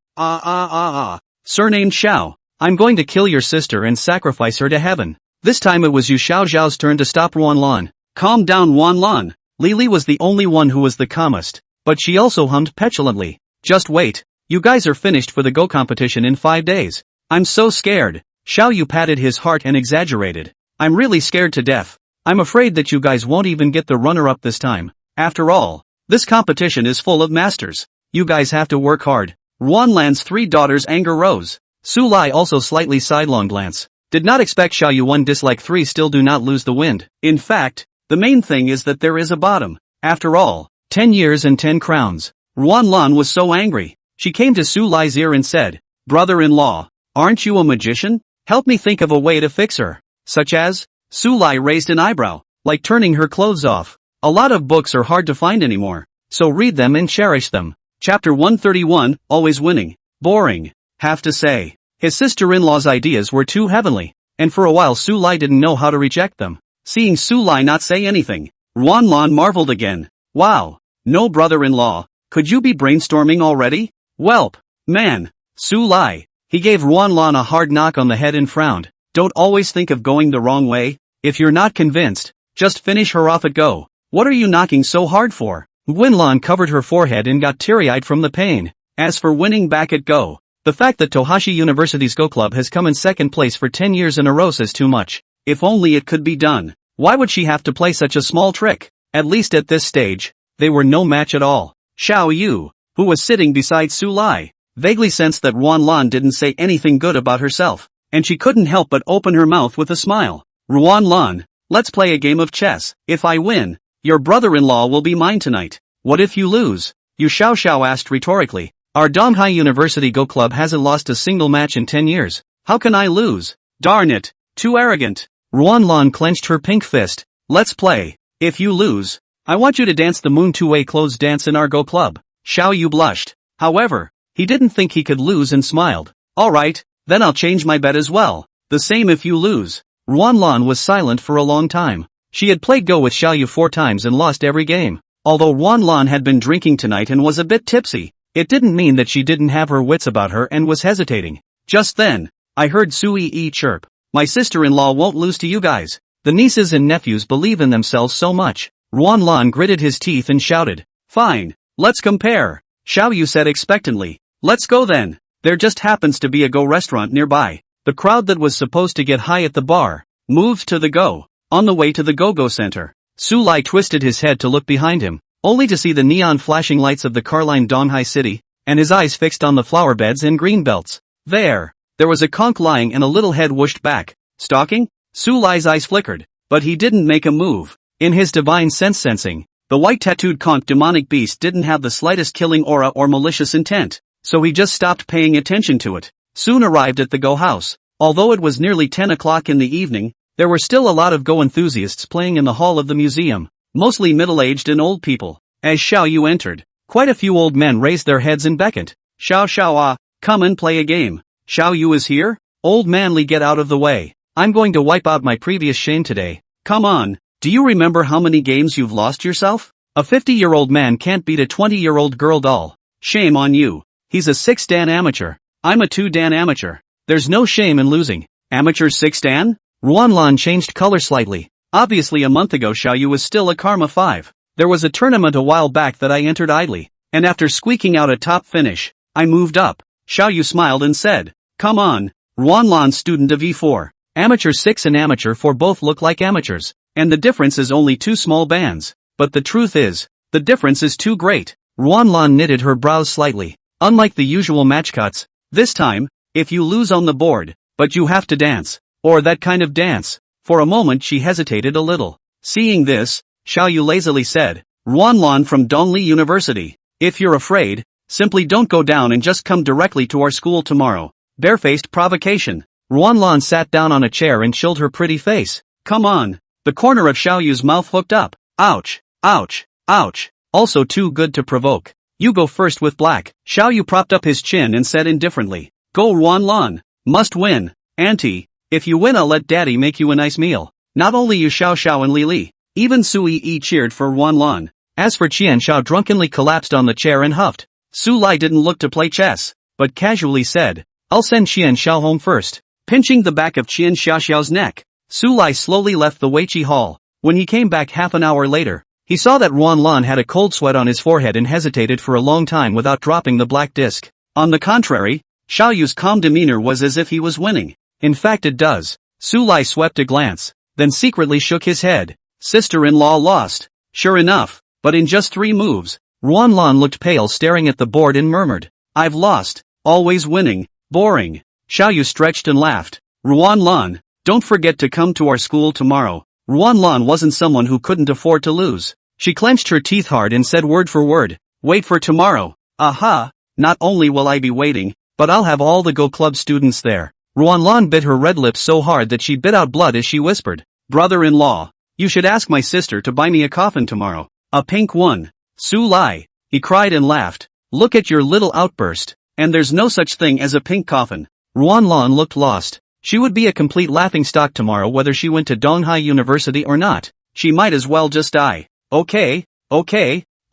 Surnamed Xiao, I'm going to kill your sister and sacrifice her to heaven." This time it was Yu Xiaoxiao's turn to stop Ruan Lan. "Calm down, Ruan Lan." Li Li was the only one who was the calmest, but she also hummed petulantly. "Just wait, you guys are finished for the Go competition in 5 days. I'm so scared." Xiao Yu patted his heart and exaggerated. "I'm really scared to death. I'm afraid that you guys won't even get the runner-up this time. After all, this competition is full of masters. You guys have to work hard." Ruan Lan's 3 daughters' anger rose. Su Lai also slightly sidelong glance. Did not expect Xiao Yu 1 dislike 3 still do not lose the wind. In fact, the main thing is that there is a bottom. After all, 10 years and 10 crowns. Ruan Lan was so angry. She came to Su Lai's ear and said, "Brother-in-law, aren't you a magician? Help me think of a way to fix her." Such as? Su Lai raised an eyebrow, like turning her clothes off. A lot of books are hard to find anymore, so read them and cherish them. Chapter 131, Always Winning. Boring. Have to say. His sister-in-law's ideas were too heavenly, and for a while Su Lai didn't know how to reject them. Seeing Su Lai not say anything, Ruanlan marveled again. Wow. No brother-in-law. Could you be brainstorming already? Welp. Man. Su Lai. He gave Ruanlan a hard knock on the head and frowned. Don't always think of going the wrong way. If you're not convinced, just finish her off at go. What are you knocking so hard for? Winlan covered her forehead and got teary-eyed from the pain. As for winning back at Go, the fact that Tohashi University's Go Club has come in second place for 10 years in a row says too much. If only it could be done. Why would she have to play such a small trick? At least at this stage, they were no match at all. Xiao Yu, who was sitting beside Su Lai, vaguely sensed that Ruanlan didn't say anything good about herself, and she couldn't help but open her mouth with a smile. Ruanlan, let's play a game of chess. If I win, your brother-in-law will be mine tonight. What if you lose? Yu Xiao asked rhetorically. Our Donghai University Go Club hasn't lost a single match in 10 years. How can I lose? Darn it. Too arrogant. Ruanlan clenched her pink fist. Let's play. If you lose, I want you to dance the Moon Two-Way clothes dance in our Go Club. Xiao Yu blushed. However, he didn't think he could lose and smiled. Alright, then I'll change my bet as well. The same if you lose. Ruanlan was silent for a long time. She had played Go with Xiao Yu 4 times and lost every game. Although Ruanlan had been drinking tonight and was a bit tipsy, it didn't mean that she didn't have her wits about her and was hesitating. Just then, I heard Sui chirp. My sister-in-law won't lose to you guys. The nieces and nephews believe in themselves so much. Ruanlan gritted his teeth and shouted. Fine, let's compare. Xiao Yu said expectantly. Let's go then. There just happens to be a Go restaurant nearby. The crowd that was supposed to get high at the bar moved to the Go. On the way to the Go-Go Center, Su Lai twisted his head to look behind him, only to see the neon flashing lights of the car-lined Donghai City, and his eyes fixed on the flower beds and green belts. There was a conch lying and a little head whooshed back. Stalking? Su Lai's eyes flickered, but he didn't make a move. In his divine sense-sensing, the white-tattooed conch demonic beast didn't have the slightest killing aura or malicious intent, so he just stopped paying attention to it. Soon arrived at the Go house. Although it was nearly 10 o'clock in the evening, there were still a lot of Go enthusiasts playing in the hall of the museum, mostly middle-aged and old people. As Xiao Yu entered, quite a few old men raised their heads and beckoned. Xiao, come and play a game. Xiao Yu is here? Old manly, get out of the way. I'm going to wipe out my previous shame today. Come on, do you remember how many games you've lost yourself? A 50-year-old man can't beat a 20-year-old girl doll. Shame on you. He's a 6-dan amateur. I'm a 2-dan amateur. There's no shame in losing. Amateur 6-dan? Ruanlan changed color slightly. Obviously a month ago Xiao Yu was still a Karma 5. There was a tournament a while back that I entered idly, and after squeaking out a top finish, I moved up. Xiao Yu smiled and said, come on. Ruanlan, student of E4. Amateur 6 and amateur 4 both look like amateurs, and the difference is only 2 small bands. But the truth is, the difference is too great. Ruanlan knitted her brows slightly. Unlike the usual match cuts, this time, if you lose on the board, but you have to dance. Or that kind of dance. For a moment she hesitated a little. Seeing this, Xiao Yu lazily said, Ruanlan from Dongli University. If you're afraid, simply don't go down and just come directly to our school tomorrow. Barefaced provocation. Ruanlan sat down on a chair and chilled her pretty face. Come on. The corner of Xiao Yu's mouth hooked up. Ouch, ouch, ouch. Also too good to provoke. You go first with black. Xiao Yu propped up his chin and said indifferently. Go Ruanlan. Must win. Auntie. If you win I'll let daddy make you a nice meal. Not only Yu Xiao and Li Li, even Sui cheered for Ruanlan. As for Qian Xiao drunkenly collapsed on the chair and huffed. Su Lai didn't look to play chess, but casually said, I'll send Qian Xiao home first. Pinching the back of Qian Xiao's neck, Su Lai slowly left the Weiqi hall. When he came back half an hour later, he saw that Ruanlan had a cold sweat on his forehead and hesitated for a long time without dropping the black disc. On the contrary, Xiao Yu's calm demeanor was as if he was winning. In fact it does. Su Lai swept a glance, then secretly shook his head. Sister-in-law lost. Sure enough, but in just 3 moves. Ruanlan looked pale staring at the board and murmured, I've lost. Always winning. Boring. Xiao Yu stretched and laughed. Ruanlan, don't forget to come to our school tomorrow. Ruanlan wasn't someone who couldn't afford to lose. She clenched her teeth hard and said word for word, wait for tomorrow. Aha, not only will I be waiting, but I'll have all the Go Club students there. Ruanlan bit her red lips so hard that she bit out blood as she whispered, "Brother-in-law, you should ask my sister to buy me a coffin tomorrow. A pink one." "Su Lai," he cried and laughed. "Look at your little outburst. And there's no such thing as a pink coffin." Ruanlan looked lost. She would be a complete laughingstock tomorrow whether she went to Donghai University or not. She might as well just die. Okay,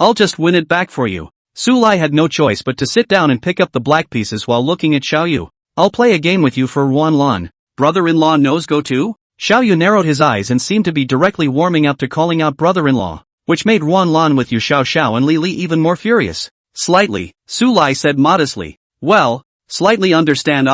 I'll just win it back for you." Su Lai had no choice but to sit down and pick up the black pieces while looking at Xiaoyu. "I'll play a game with you for Ruanlan." "Brother-in-law knows go too?" Xiaoyu narrowed his eyes and seemed to be directly warming up to calling out brother-in-law, which made Ruanlan with Yu Xiao and Li Li even more furious. "Slightly," Su Lai said modestly. "Well, slightly understand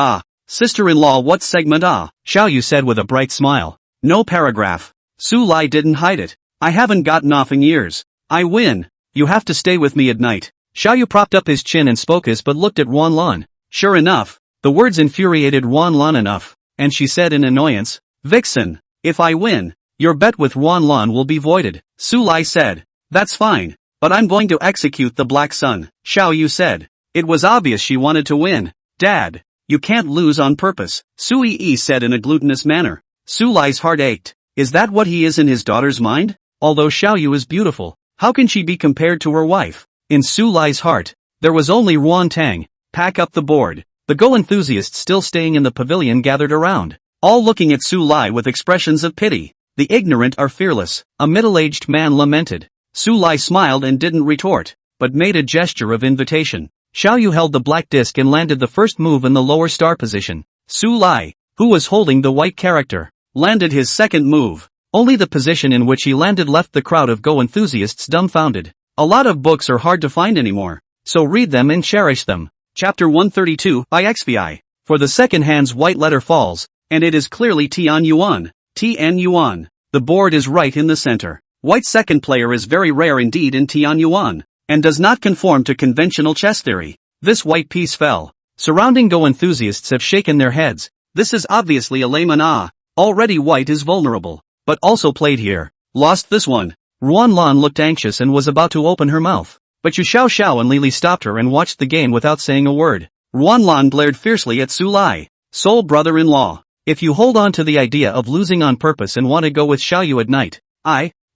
sister-in-law what segment Xiaoyu said with a bright smile. "No paragraph." Su Lai didn't hide it. "I haven't gotten off in years. I win. You have to stay with me at night." Xiaoyu propped up his chin and spoke but looked at Ruanlan. Sure enough, the words infuriated Ruanlan enough, and she said in annoyance, "Vixen, if I win, your bet with Ruanlan will be voided." Su Lai said, "That's fine, but I'm going to execute the Black Sun." Xiaoyu said. It was obvious she wanted to win. "Dad, you can't lose on purpose," Su Yi said in a glutinous manner. Su Lai's heart ached. Is that what he is in his daughter's mind? Although Xiaoyu is beautiful, how can she be compared to her wife? In Su Lai's heart, there was only Ruan Tang. "Pack up the board." The Go enthusiasts still staying in the pavilion gathered around, all looking at Su Lai with expressions of pity. "The ignorant are fearless," a middle-aged man lamented. Su Lai smiled and didn't retort, but made a gesture of invitation. Xiaoyu held the black disc and landed the first move in the lower star position. Su Lai, who was holding the white character, landed his second move. Only the position in which he landed left the crowd of Go enthusiasts dumbfounded. A lot of books are hard to find anymore, so read them and cherish them. Chapter 132 IXVI. For the second hand's white letter falls, and it is clearly Tian Yuan. Tian Yuan. The board is right in the center. White second player is very rare indeed in Tian Yuan, and does not conform to conventional chess theory. This white piece fell. Surrounding Go enthusiasts have shaken their heads. This is obviously a layman. Already white is vulnerable, but also played here. Lost this one. Ruanlan looked anxious and was about to open her mouth, but Yu Xiao and Li Li stopped her and watched the game without saying a word. Ruanlan glared fiercely at Su Lai. "Soul brother-in-law, if you hold on to the idea of losing on purpose and want to go with Xiaoyu at night,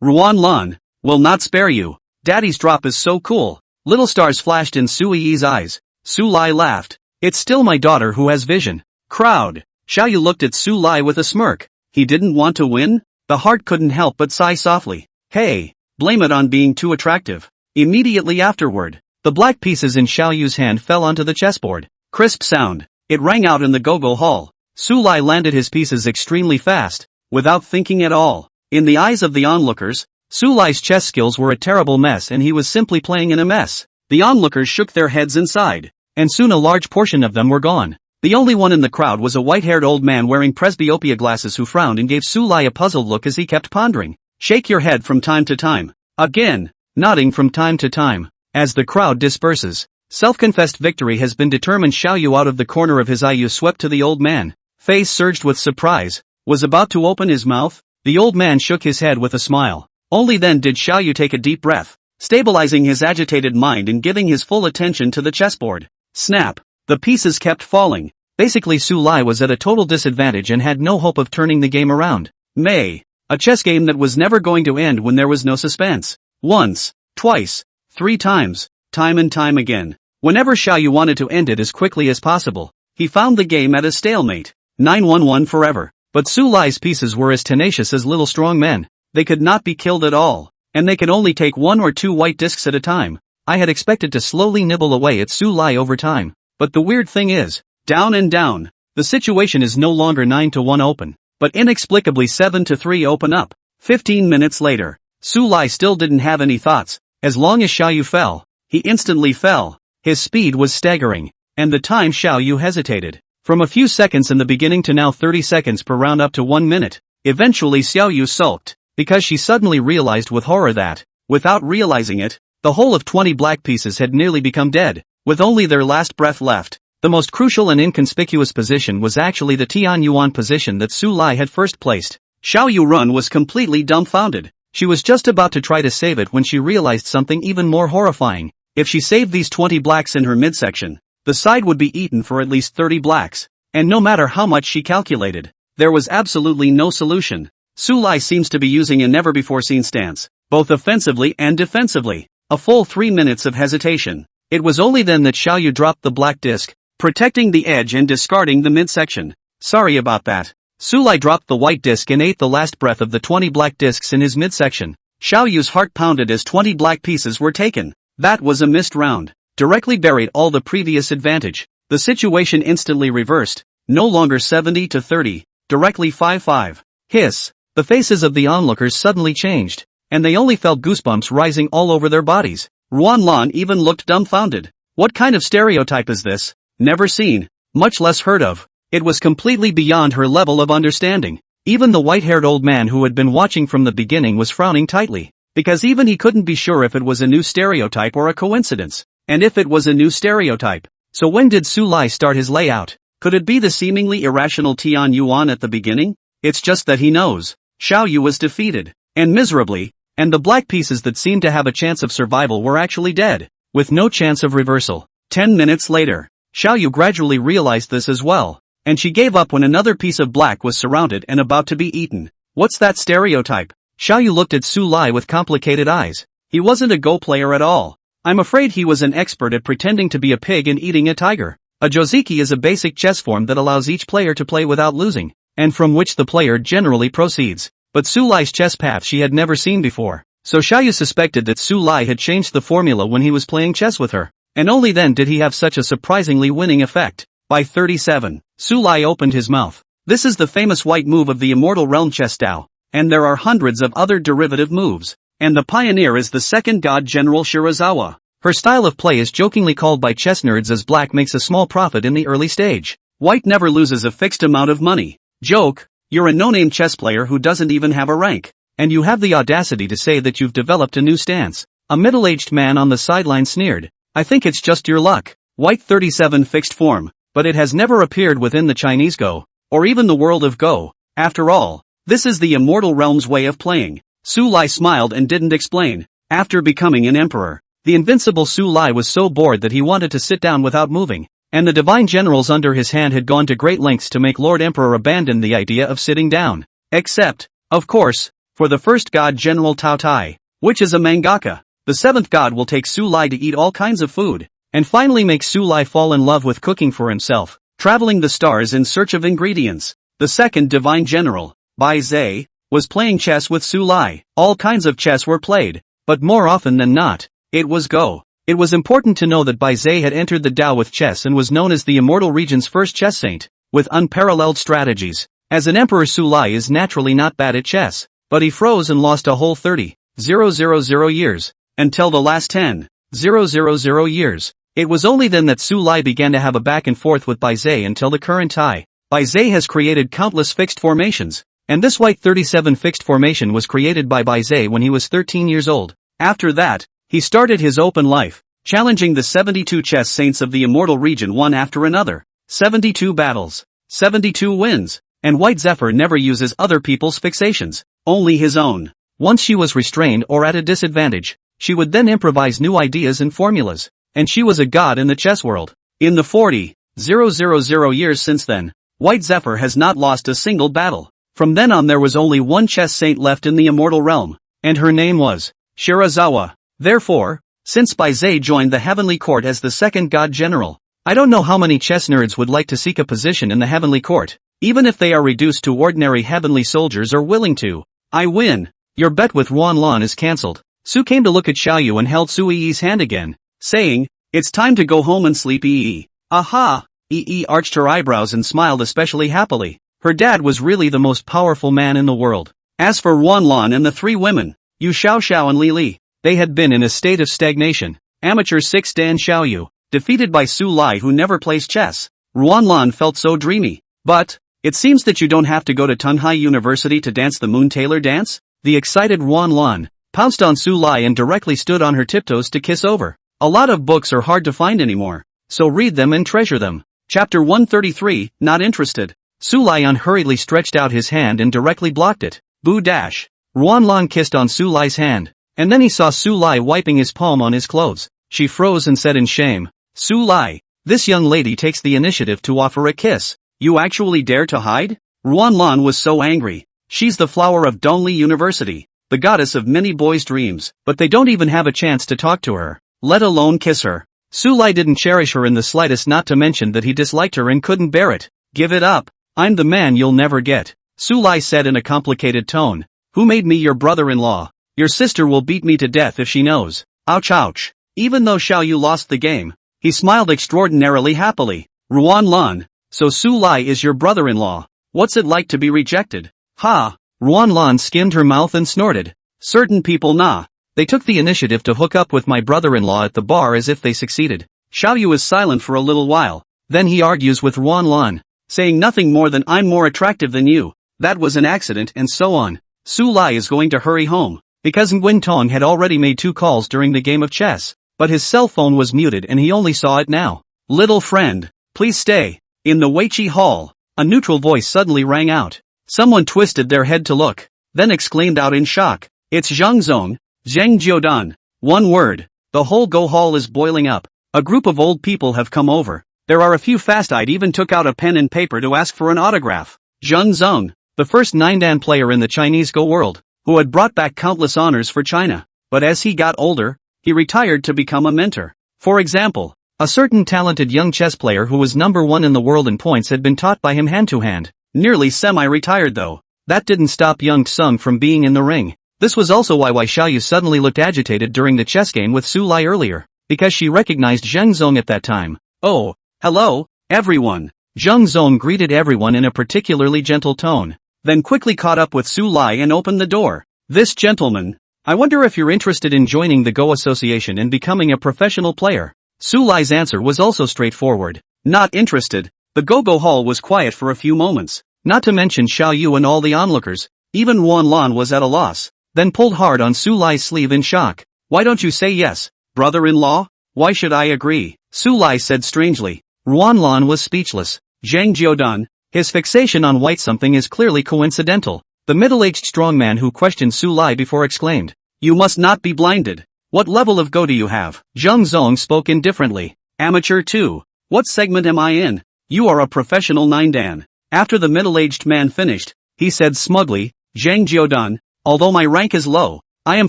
Ruanlan, will not spare you. Daddy's drop is so cool." Little stars flashed in Su Yi's eyes. Su Lai laughed. "It's still my daughter who has vision." Crowd. Xiaoyu looked at Su Lai with a smirk. He didn't want to win? The heart couldn't help but sigh softly. "Hey, blame it on being too attractive." Immediately afterward, the black pieces in Xiaoyu's hand fell onto the chessboard. Crisp sound. It rang out in the Gogo Hall. Su Lai landed his pieces extremely fast, without thinking at all. In the eyes of the onlookers, Su Lai's chess skills were a terrible mess and he was simply playing in a mess. The onlookers shook their heads inside, and soon a large portion of them were gone. The only one in the crowd was a white-haired old man wearing presbyopia glasses who frowned and gave Su Lai a puzzled look as he kept pondering. "Shake your head from time to time." Again, nodding from time to time. As the crowd disperses, self-confessed victory has been determined. Xiaoyu out of the corner of his eye swept to the old man. Face surged with surprise, was about to open his mouth. The old man shook his head with a smile. Only then did Xiaoyu take a deep breath, stabilizing his agitated mind and giving his full attention to the chessboard. Snap. The pieces kept falling. Basically Su Lai was at a total disadvantage and had no hope of turning the game around. A chess game that was never going to end when there was no suspense. Once, twice, 3 times, time and time again. Whenever Xiaoyu wanted to end it as quickly as possible, he found the game at a stalemate. 9-1-1 forever. But Su Lai's pieces were as tenacious as little strong men. They could not be killed at all, and they could only take 1 or 2 white discs at a time. I had expected to slowly nibble away at Su Lai over time. But the weird thing is, down and down, the situation is no longer 9-1 open, but inexplicably 7-3 open up. 15 minutes later, Su Lai still didn't have any thoughts. As long as Xiaoyu fell, he instantly fell. His speed was staggering, and the time Xiaoyu hesitated. From a few seconds in the beginning to now 30 seconds per round up to 1 minute. Eventually Xiaoyu sulked, because she suddenly realized with horror that, without realizing it, the whole of 20 black pieces had nearly become dead, with only their last breath left. The most crucial and inconspicuous position was actually the Tian Yuan position that Su Lai had first placed. Xiaoyu Run was completely dumbfounded. She was just about to try to save it when she realized something even more horrifying. If she saved these 20 blacks in her midsection, the side would be eaten for at least 30 blacks. and no matter how much she calculated, there was absolutely no solution. Su Lai seems to be using a never-before-seen stance, both offensively and defensively. A full 3 minutes of hesitation. It was only then that Xiaoyu dropped the black disc, protecting the edge and discarding the midsection. Sorry about that. Su Lai dropped the white disc and ate the last breath of the 20 black discs in his midsection. Xiaoyu's heart pounded as 20 black pieces were taken. That was a missed round. Directly buried all the previous advantage. The situation instantly reversed. No longer 70 to 30. Directly 5-5. Hiss. The faces of the onlookers suddenly changed, and they only felt goosebumps rising all over their bodies. Ruanlan even looked dumbfounded. What kind of stereotype is this? Never seen, much less heard of. It was completely beyond her level of understanding. Even the white-haired old man who had been watching from the beginning was frowning tightly, because even he couldn't be sure if it was a new stereotype or a coincidence. And if it was a new stereotype, so when did Su Lai start his layout? Could it be the seemingly irrational Tian Yuan at the beginning? It's just that he knows. Xiaoyu was defeated, and miserably, and the black pieces that seemed to have a chance of survival were actually dead, with no chance of reversal. 10 minutes later, Xiaoyu gradually realized this as well, and she gave up when another piece of black was surrounded and about to be eaten. What's that stereotype? Xiaoyu looked at Su Lai with complicated eyes. He wasn't a Go player at all. I'm afraid he was an expert at pretending to be a pig and eating a tiger. A joziki is a basic chess form that allows each player to play without losing, and from which the player generally proceeds. But Su Lai's chess path she had never seen before, so Xiaoyu suspected that Su Lai had changed the formula when he was playing chess with her, and only then did he have such a surprisingly winning effect. By 37, Su Lai opened his mouth. This is the famous white move of the Immortal Realm chess Tao, and there are hundreds of other derivative moves, and the pioneer is the second god General Shirazawa. Her style of play is jokingly called by chess nerds as black makes a small profit in the early stage. White never loses a fixed amount of money. Joke. You're a no-name chess player who doesn't even have a rank, and you have the audacity to say that you've developed a new stance. A middle-aged man on the sideline sneered. I think it's just your luck. White 37 fixed form, but it has never appeared within the Chinese Go, or even the world of Go. After all, this is the Immortal Realm's way of playing. Su Lai smiled and didn't explain. After becoming an emperor, the invincible Su Lai was so bored that he wanted to sit down without moving. And the divine generals under his hand had gone to great lengths to make Lord Emperor abandon the idea of sitting down. Except, of course, for the first god General Tao Tai, which is a mangaka. The seventh god will take Su Lai to eat all kinds of food, and finally make Su Lai fall in love with cooking for himself, traveling the stars in search of ingredients. The second divine general, Bai Zhe, was playing chess with Su Lai. All kinds of chess were played, but more often than not, it was Go. It was important to know that Bai Zhe had entered the Tao with chess and was known as the Immortal Region's first chess saint, with unparalleled strategies. As an emperor, Su Lai is naturally not bad at chess, but he froze and lost a whole 30,000 years, until the last 10,000 years. It was only then that Su Lai began to have a back and forth with Bai Zhe until the current Tai. Bai Zhe has created countless fixed formations, and this white 37 fixed formation was created by Bai Zhe when he was 13 years old. After that, he started his open life, challenging the 72 chess saints of the Immortal Region one after another. 72 battles, 72 wins, and White Zephyr never uses other people's fixations, only his own. Once she was restrained or at a disadvantage, she would then improvise new ideas and formulas, and she was a god in the chess world. In the 40,000 years since then, White Zephyr has not lost a single battle. From then on there was only one chess saint left in the Immortal Realm, and her name was Shirazawa. Therefore, since Bai Zhe joined the Heavenly Court as the second god general, I don't know how many chess nerds would like to seek a position in the Heavenly Court, even if they are reduced to ordinary heavenly soldiers or willing to. I win. Your bet with Ruanlan is cancelled. Su came to look at Xiaoyu and held Su Yi's hand again, saying, it's time to go home and sleep. Yi. Aha! Yi arched her eyebrows and smiled especially happily. Her dad was really the most powerful man in the world. As for Ruanlan and the three women, Yu Xiaoxiao and Li Li, they had been in a state of stagnation. Amateur 6 Dan Xiaoyu, defeated by Su Lai who never plays chess. Ruanlan felt so dreamy. But, it seems that you don't have to go to Tunhai University to dance the Moon Tailor dance? The excited Ruanlan pounced on Su Lai and directly stood on her tiptoes to kiss over. A lot of books are hard to find anymore, so read them and treasure them. Chapter 133, Not Interested. Su Lai unhurriedly stretched out his hand and directly blocked it. Boo dash. Ruanlan kissed on Su Lai's hand, and then he saw Su Lai wiping his palm on his clothes. She froze and said in shame, Su Lai, this young lady takes the initiative to offer a kiss. You actually dare to hide? Ruanlan was so angry. She's the flower of Dongli University, the goddess of many boys' dreams, but they don't even have a chance to talk to her, let alone kiss her. Su Lai didn't cherish her in the slightest, not to mention that he disliked her and couldn't bear it. Give it up. I'm the man you'll never get, Su Lai said in a complicated tone. Who made me your brother-in-law? Your sister will beat me to death if she knows. Ouch ouch. Even though Xiao Yu lost the game, he smiled extraordinarily happily. Ruanlan, so Su Lai is your brother-in-law. What's it like to be rejected? Ha! Ruanlan skimmed her mouth and snorted. Certain people nah. They took the initiative to hook up with my brother-in-law at the bar as if they succeeded. Xiao Yu is silent for a little while. Then he argues with Ruanlan, saying nothing more than I'm more attractive than you. That was an accident and so on. Su Lai is going to hurry home, because Nguyen Tong had already made 2 calls during the game of chess, but his cell phone was muted and he only saw it now. Little friend, please stay. In the Weiqi Hall, a neutral voice suddenly rang out. Someone twisted their head to look, then exclaimed out in shock. It's Zhang Zong, Zhang Jiudan. One word. The whole Go Hall is boiling up. A group of old people have come over. There are a few fast-eyed even took out a pen and paper to ask for an autograph. Zhang Zong, the first 9-dan player in the Chinese Go world, who had brought back countless honors for China, but as he got older, he retired to become a mentor. For example, a certain talented young chess player who was number 1 in the world in points had been taught by him hand-to-hand. Nearly semi-retired though. That didn't stop young Tsung from being in the ring. This was also why Xiao Yu suddenly looked agitated during the chess game with Su Lai earlier, because she recognized Zhang Zong at that time. Oh, hello, everyone. Zhang Zong greeted everyone in a particularly gentle tone, then quickly caught up with Su Lai and opened the door. This gentleman, I wonder if you're interested in joining the Go Association and becoming a professional player. Su Lai's answer was also straightforward. Not interested. The Go-Go Hall was quiet for a few moments, not to mention Xiao Yu and all the onlookers. Even Ruanlan was at a loss, then pulled hard on Su Lai's sleeve in shock. Why don't you say yes, brother-in-law? Why should I agree? Su Lai said strangely. Ruanlan was speechless. Zhang Jiudan, his fixation on white something is clearly coincidental. The middle-aged strong man who questioned Su Lai before exclaimed. You must not be blinded. What level of Go do you have? Zhang Zong spoke indifferently. Amateur too. What segment am I in? You are a professional 9-dan. After the middle-aged man finished, he said smugly, Zhang Jiudan, although my rank is low, I am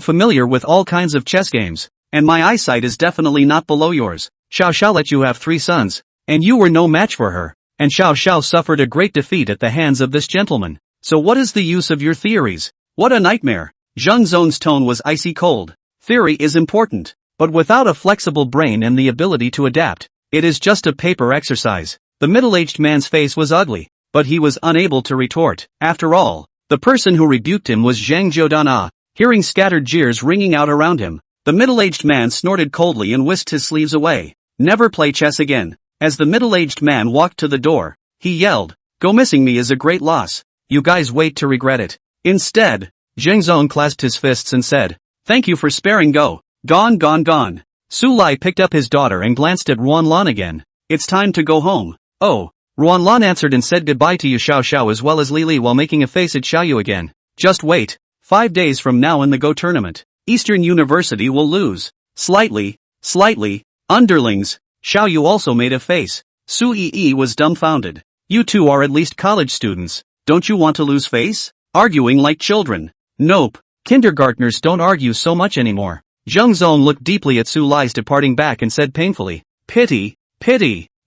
familiar with all kinds of chess games, and my eyesight is definitely not below yours. Xiao Xiao let you have 3 sons, and you were no match for her, and Xiao Xiao suffered a great defeat at the hands of this gentleman. So what is the use of your theories? What a nightmare. Zhang Zong's tone was icy cold. Theory is important, but without a flexible brain and the ability to adapt, it is just a paper exercise. The middle-aged man's face was ugly, but he was unable to retort. After all, the person who rebuked him was Zhang Jiudan. Hearing scattered jeers ringing out around him, the middle-aged man snorted coldly and whisked his sleeves away. Never play chess again. As the middle-aged man walked to the door, he yelled, Go missing me is a great loss. You guys wait to regret it. Instead, Zhang Zong clasped his fists and said, Thank you for sparing Go. Gone gone gone. Su Lai picked up his daughter and glanced at Ruanlan again. It's time to go home. Oh. Ruanlan answered and said goodbye to Xiao Xiao as well as Li Li while making a face at Xiao Yu again. Just wait. 5 days from now in the Go tournament, Eastern University will lose. Slightly. Underlings. Xiao Yu also made a face. Su Yi was dumbfounded. You two are at least college students. Don't you want to lose face? Arguing like children. Nope. Kindergartners don't argue so much anymore. Zhang Zong looked deeply at Su Lai's departing back and said painfully. Pity.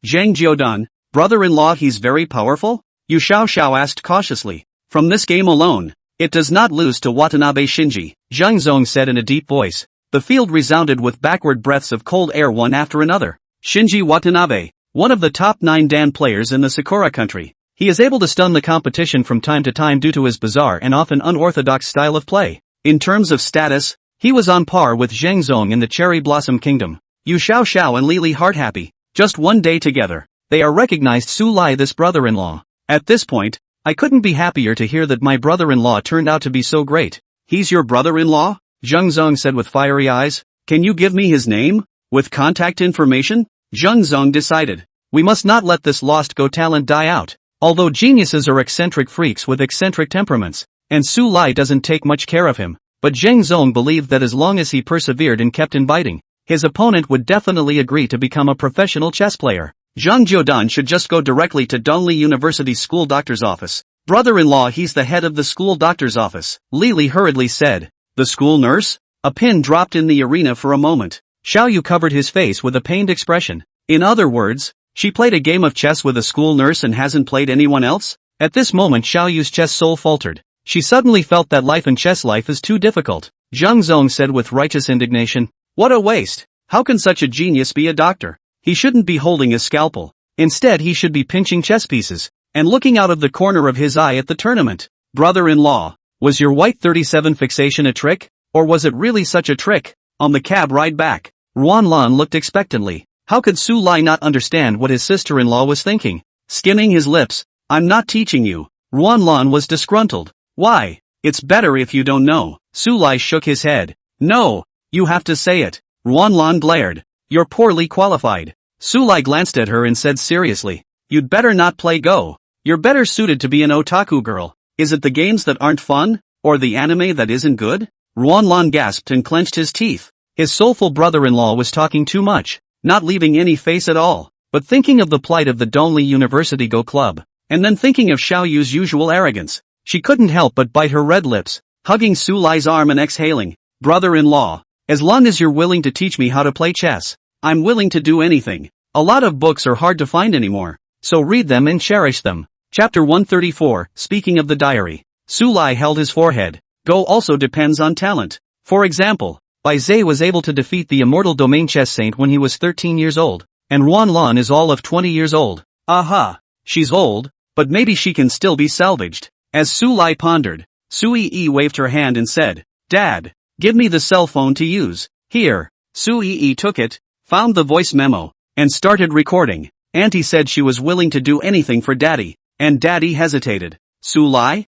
Zhang Jiudan, brother-in-law he's very powerful? Yu Xiao Xiao asked cautiously. From this game alone, it does not lose to Watanabe Shinji, Zhang Zong said in a deep voice. The field resounded with backward breaths of cold air one after another. Shinji Watanabe, one of the top 9-dan players in the Sakura country. He is able to stun the competition from time to time due to his bizarre and often unorthodox style of play. In terms of status, he was on par with Zhang Zong in the Cherry Blossom Kingdom. Yu Xiao Xiao and Li Li heart happy. Just one day together, they are recognized Su Lai this brother-in-law. At this point, I couldn't be happier to hear that my brother-in-law turned out to be so great. He's your brother-in-law? Zhang Zong said with fiery eyes. Can you give me his name? With contact information? Zhang Zong decided. We must not let this lost Go talent die out. Although geniuses are eccentric freaks with eccentric temperaments, and Su Lai doesn't take much care of him, but Zhang Zong believed that as long as he persevered and kept inviting, his opponent would definitely agree to become a professional chess player. Zhang Jiudan should just go directly to Dongli University school doctor's office. Brother-in-law, he's the head of the school doctor's office, Lily hurriedly said. The school nurse? A pin dropped in the arena for a moment. Xiaoyu covered his face with a pained expression. In other words, she played a game of chess with a school nurse and hasn't played anyone else? At this moment Xiaoyu's chess soul faltered. She suddenly felt that life in chess life is too difficult. Zhang Zong said with righteous indignation. What a waste. How can such a genius be a doctor? He shouldn't be holding a scalpel. Instead he should be pinching chess pieces and looking out of the corner of his eye at the tournament. Brother-in-law, was your white 37 fixation a trick? Or was it really such a trick? On the cab ride back, Ruanlan looked expectantly. How could Su Lai not understand what his sister-in-law was thinking? Skimming his lips, I'm not teaching you. Ruanlan was disgruntled. Why? It's better if you don't know. Su Lai shook his head. No, you have to say it. Ruanlan glared. You're poorly qualified. Su Lai glanced at her and said seriously. You'd better not play Go. You're better suited to be an otaku girl. Is it the games that aren't fun? Or the anime that isn't good? Ruanlan gasped and clenched his teeth. His soulful brother-in-law was talking too much, not leaving any face at all, but thinking of the plight of the Dongli University Go Club, and then thinking of Xiaoyu's usual arrogance. She couldn't help but bite her red lips, hugging Su Lai's arm and exhaling. Brother-in-law, as long as you're willing to teach me how to play chess, I'm willing to do anything. A lot of books are hard to find anymore, so read them and cherish them. Chapter 134, Speaking of the diary. Su Lai held his forehead. Go also depends on talent. For example, Bai Zhe was able to defeat the immortal domain chess saint when he was 13 years old, and Ruanlan is all of 20 years old. Aha, she's old, but maybe she can still be salvaged. As Su Lai pondered, Su Yi waved her hand and said, Dad, give me the cell phone to use. Here. Su Yi took it, found the voice memo, and started recording. Auntie said she was willing to do anything for Daddy, and Daddy hesitated. Su Lai?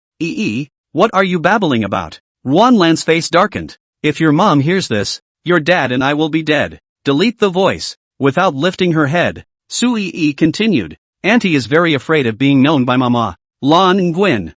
What are you babbling about? Ruanlan's face darkened. If your mom hears this, your dad and I will be dead. Delete the voice. Without lifting her head, Su Yi continued. Auntie is very afraid of being known by Mama. Lan Nguyen.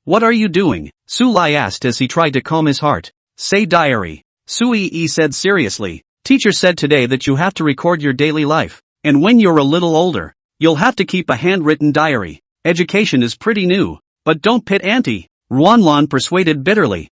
What are you doing? Su Lai asked as he tried to calm his heart. Say diary. Su Yi said seriously. Teacher said today that you have to record your daily life, and when you're a little older, you'll have to keep a handwritten diary. Education is pretty new, but don't pit Auntie. Ruanlan persuaded bitterly.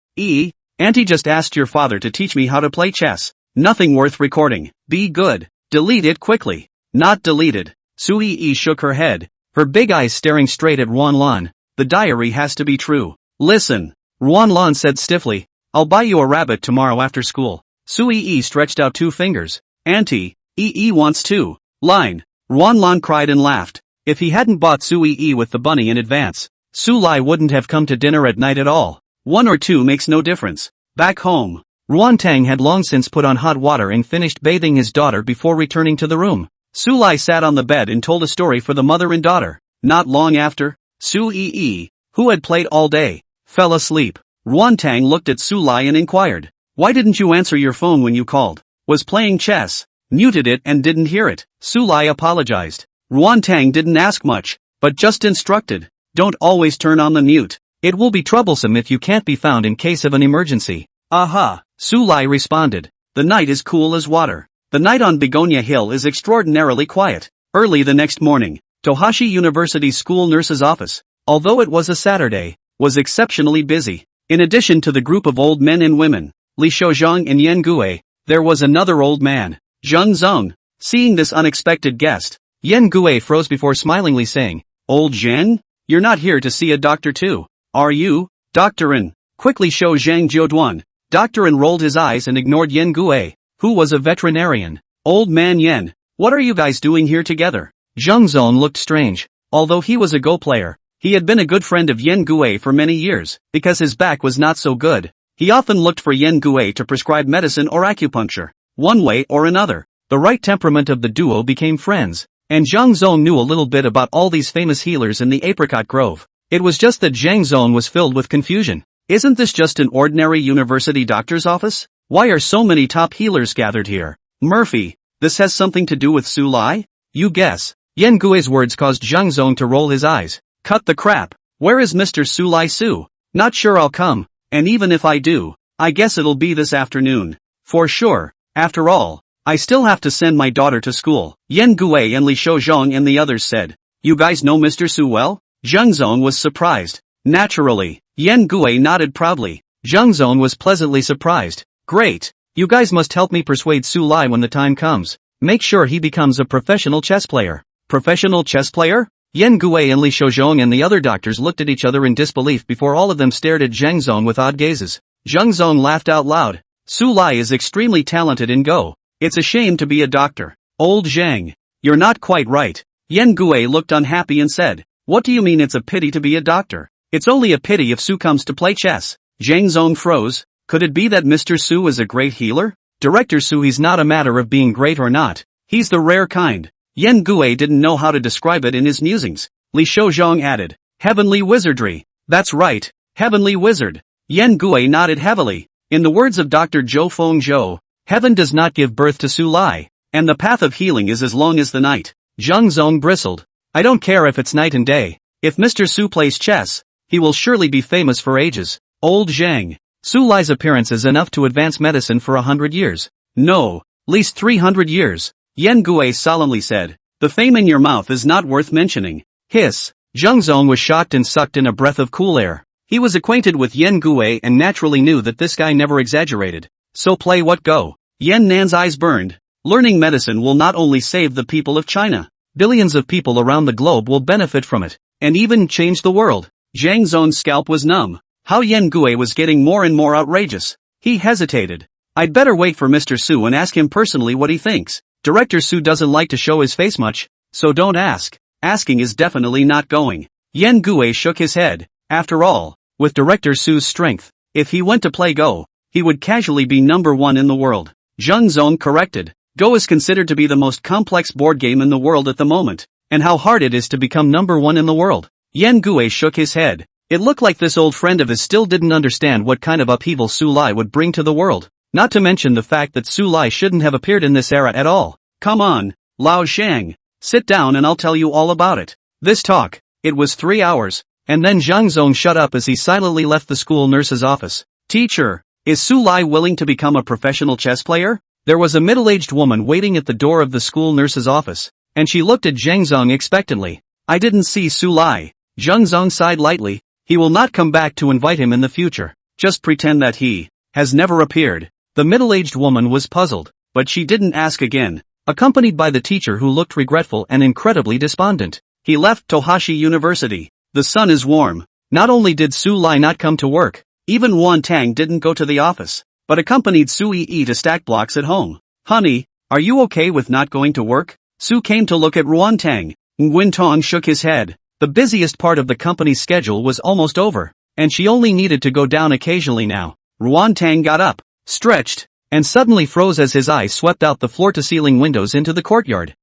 Auntie just asked your father to teach me how to play chess. Nothing worth recording. Be good. Delete it quickly. Not deleted. Su Yi shook her head, her big eyes staring straight at Ruanlan. The diary has to be true. Listen. Ruanlan said stiffly. I'll buy you a rabbit tomorrow after school. Su Yi stretched out 2 fingers. Auntie, wants to. Line. Ruanlan cried and laughed. If he hadn't bought Su Yi with the bunny in advance, Su Lai wouldn't have come to dinner at night at all. 1 or 2 makes no difference. Back home, Ruantang had long since put on hot water and finished bathing his daughter before returning to the room. Su Lai sat on the bed and told a story for the mother and daughter. Not long after, Su Yi, who had played all day, fell asleep. Ruantang looked at Su Lai and inquired, why didn't you answer your phone when you called? Was playing chess. Muted it and didn't hear it. Su Lai apologized. Ruantang didn't ask much, but just instructed, don't always turn on the mute. It will be troublesome if you can't be found in case of an emergency. Aha, Su Lai responded. The night is cool as water. The night on Begonia Hill is extraordinarily quiet. Early the next morning, Tohashi University school nurse's office, although it was a Saturday, was exceptionally busy. In addition to the group of old men and women, Li Shouzhang and Yen Gue, there was another old man, Zheng Zong. Seeing this unexpected guest, Yen Gue froze before smilingly saying, Old Zheng? You're not here to see a doctor too, are you? Doctorin. Quickly show Zhang Jiuduan. Doctorin rolled his eyes and ignored Yen Gue, who was a veterinarian. Old man Yen, what are you guys doing here together? Zheng Zong looked strange. Although he was a Go player, he had been a good friend of Yen Gue for many years. Because his back was not so good, he often looked for Yen Gue to prescribe medicine or acupuncture. One way or another, the right temperament of the duo became friends, and Zhang Zong knew a little bit about all these famous healers in the apricot grove. It was just that Zhang Zong was filled with confusion. Isn't this just an ordinary university doctor's office? Why are so many top healers gathered here? Murphy, this has something to do with Su Lai? You guess. Yen Gui's words caused Zhang Zong to roll his eyes. Cut the crap. Where is Mr. Su Lai Su? Not sure I'll come, and even if I do, I guess it'll be this afternoon. For sure. After all, I still have to send my daughter to school. Yan Gui and Li Shouzhong and the others said. You guys know Mr. Su well? Zheng Zong was surprised. Naturally. Yan Gui nodded proudly. Zheng Zong was pleasantly surprised. Great. You guys must help me persuade Su Lai when the time comes. Make sure he becomes a professional chess player. Professional chess player? Yan Gui and Li Shouzhong and the other doctors looked at each other in disbelief before all of them stared at Zheng Zong with odd gazes. Zheng Zong laughed out loud. Su Lai is extremely talented in Go. It's a shame to be a doctor. Old Zhang. You're not quite right. Yan Gui looked unhappy and said, what do you mean it's a pity to be a doctor? It's only a pity if Su comes to play chess. Zhang Zong froze. Could it be that Mr. Su is a great healer? Director Su, he's not a matter of being great or not. He's the rare kind. Yan Gui didn't know how to describe it in his musings. Li Shouzhong added, heavenly wizardry. That's right, heavenly wizard. Yan Gui nodded heavily. In the words of Dr. Zhou Fengzhou, heaven does not give birth to Su Lai, and the path of healing is as long as the night. Zheng Zong bristled. I don't care if it's night and day. If Mr. Su plays chess, he will surely be famous for ages. Old Zhang. Su Lai's appearance is enough to advance medicine for 100 years. No, least 300 years. Yan Gui solemnly said. The fame in your mouth is not worth mentioning. Hiss. Zheng Zong was shocked and sucked in a breath of cool air. He was acquainted with Yan Gui and naturally knew that this guy never exaggerated. So play what go. Yan Nan's eyes burned. Learning medicine will not only save the people of China. Billions of people around the globe will benefit from it, and even change the world. Zhang Zong's scalp was numb. How Yan Gui was getting more and more outrageous. He hesitated. I'd better wait for Mr. Su and ask him personally what he thinks. Director Su doesn't like to show his face much, so don't ask. Asking is definitely not going. Yan Gui shook his head. After all, with Director Su's strength, if he went to play Go, he would casually be number one in the world. Zheng Zong corrected. Go is considered to be the most complex board game in the world at the moment, and how hard it is to become number one in the world. Yan Gui shook his head. It looked like this old friend of his still didn't understand what kind of upheaval Su Lai would bring to the world, not to mention the fact that Su Lai shouldn't have appeared in this era at all. Come on, Lao Shang. Sit down and I'll tell you all about it. This talk, it was 3 hours, and then Zhang Zong shut up as he silently left the school nurse's office. Teacher, is Su Lai willing to become a professional chess player? There was a middle-aged woman waiting at the door of the school nurse's office, and she looked at Zhang Zong expectantly. I didn't see Su Lai. Zhang Zong sighed lightly. He will not come back to invite him in the future. Just pretend that he has never appeared. The middle-aged woman was puzzled, but she didn't ask again. Accompanied by the teacher who looked regretful and incredibly despondent, he left Tohashi University. The sun is warm. Not only did Su Lai not come to work, even Wan Tang didn't go to the office, but accompanied Su Yi to stack blocks at home. Honey, are you okay with not going to work? Su came to look at Ruan Tang. Nguyen Tong shook his head. The busiest part of the company's schedule was almost over, and she only needed to go down occasionally now. Ruan Tang got up, stretched, and suddenly froze as his eyes swept out the floor-to-ceiling windows into the courtyard.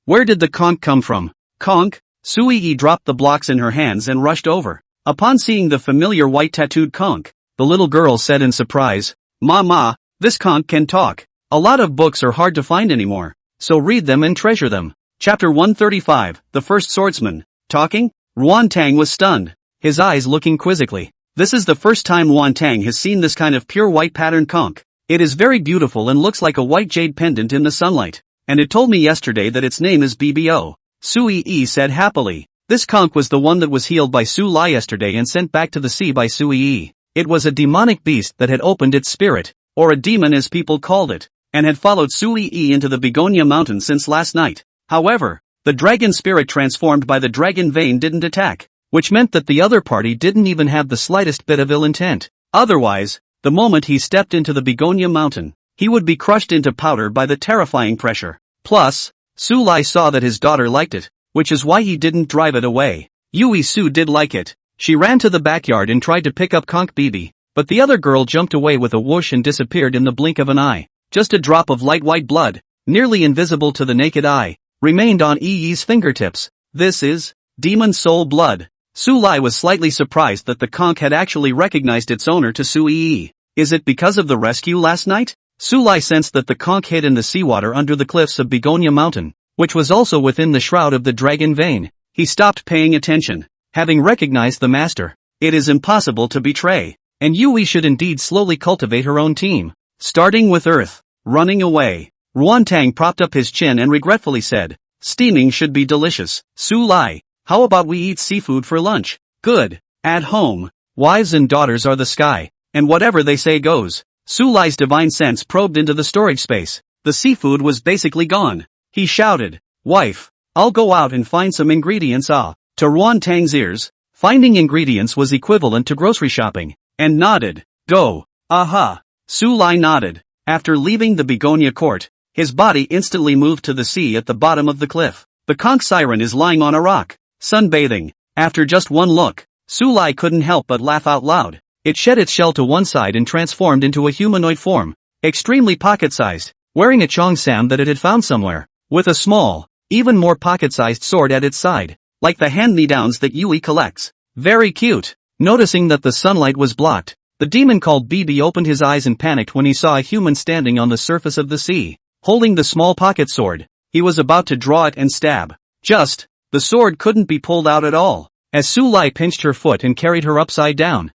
Where did the conch come from? Conch? Su Yi dropped the blocks in her hands and rushed over. Upon seeing the familiar white-tattooed conch, the little girl said in surprise, Mama, this conch can talk. A lot of books are hard to find anymore, so read them and treasure them. Chapter 135, The First Swordsman. Talking? Ruan Tang was stunned, his eyes looking quizzically. This is the first time Ruan Tang has seen this kind of pure white patterned conch. It is very beautiful and looks like a white jade pendant in the sunlight, and it told me yesterday that its name is BBO. Su Yi said happily. This conch was the one that was healed by Su Lai yesterday and sent back to the sea by Su Yi. It was a demonic beast that had opened its spirit, or a demon as people called it, and had followed Su Yi into the Begonia Mountain since last night. However, the dragon spirit transformed by the dragon vein didn't attack, which meant that the other party didn't even have the slightest bit of ill intent. Otherwise, the moment he stepped into the Begonia Mountain, he would be crushed into powder by the terrifying pressure. Plus, Su Lai saw that his daughter liked it, which is why he didn't drive it away. Yui Su did like it. She ran to the backyard and tried to pick up Conch Bibi, but the other girl jumped away with a whoosh and disappeared in the blink of an eye. Just a drop of light white blood, nearly invisible to the naked eye, remained on Yi's fingertips. This is demon soul blood. Su Lai was slightly surprised that the conch had actually recognized its owner to Su Yi. Is it because of the rescue last night? Su Lai sensed that the conch hid in the seawater under the cliffs of Begonia Mountain, which was also within the shroud of the dragon vein. He stopped paying attention, having recognized the master. It is impossible to betray, and Yui should indeed slowly cultivate her own team, starting with Earth, running away. Ruantang propped up his chin and regretfully said, steaming should be delicious. Su Lai, how about we eat seafood for lunch? Good. At home, wives and daughters are the sky, and whatever they say goes. Su Lai's divine sense probed into the storage space. The seafood was basically gone. He shouted, wife, I'll go out and find some ingredients. To Ruantang's ears, finding ingredients was equivalent to grocery shopping, and nodded, go. Aha. Su Lai nodded. After leaving the begonia court, his body instantly moved to the sea at the bottom of the cliff. The conch siren is lying on a rock, sunbathing. After just one look, Su Lai couldn't help but laugh out loud. It shed its shell to one side and transformed into a humanoid form, extremely pocket-sized, wearing a cheongsam that it had found somewhere, with a small, even more pocket-sized sword at its side, like the hand-me-downs that Yui collects. Very cute. Noticing that the sunlight was blocked, the demon called BB opened his eyes and panicked when he saw a human standing on the surface of the sea, holding the small pocket sword. He was about to draw it and stab. The sword couldn't be pulled out at all, as Su Lai pinched her foot and carried her upside down.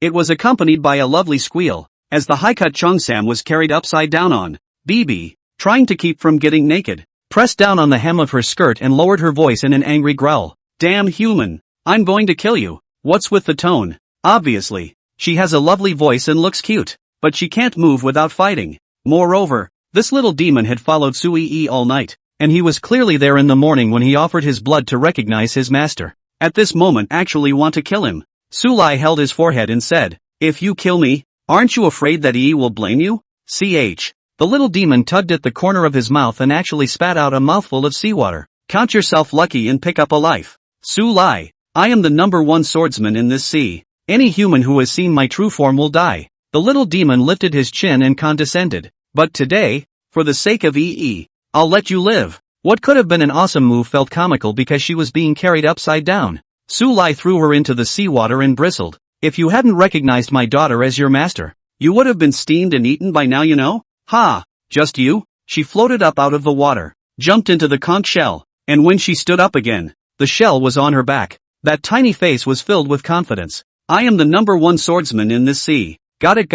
It was accompanied by a lovely squeal, as the high-cut cheongsam was carried upside down on. BB, trying to keep from getting naked, pressed down on the hem of her skirt and lowered her voice in an angry growl. Damn human, I'm going to kill you. What's with the tone? Obviously, she has a lovely voice and looks cute, but she can't move without fighting. Moreover, this little demon had followed Sui all night, and he was clearly there in the morning when he offered his blood to recognize his master. At this moment actually want to kill him. Su Lai held his forehead and said, if you kill me, aren't you afraid that Yi will blame you? The little demon tugged at the corner of his mouth and actually spat out a mouthful of seawater. Count yourself lucky and pick up a life. Su Lai, I am the #1 swordsman in this sea. Any human who has seen my true form will die. The little demon lifted his chin and condescended. But today, for the sake of I'll let you live. What could have been an awesome move felt comical because she was being carried upside down. Su Lai threw her into the seawater and bristled. If you hadn't recognized my daughter as your master, you would have been steamed and eaten by now, you know? Ha! Just you? She floated up out of the water, jumped into the conch shell, and when she stood up again, the shell was on her back. That tiny face was filled with confidence. I am the #1 swordsman in this sea. Got it.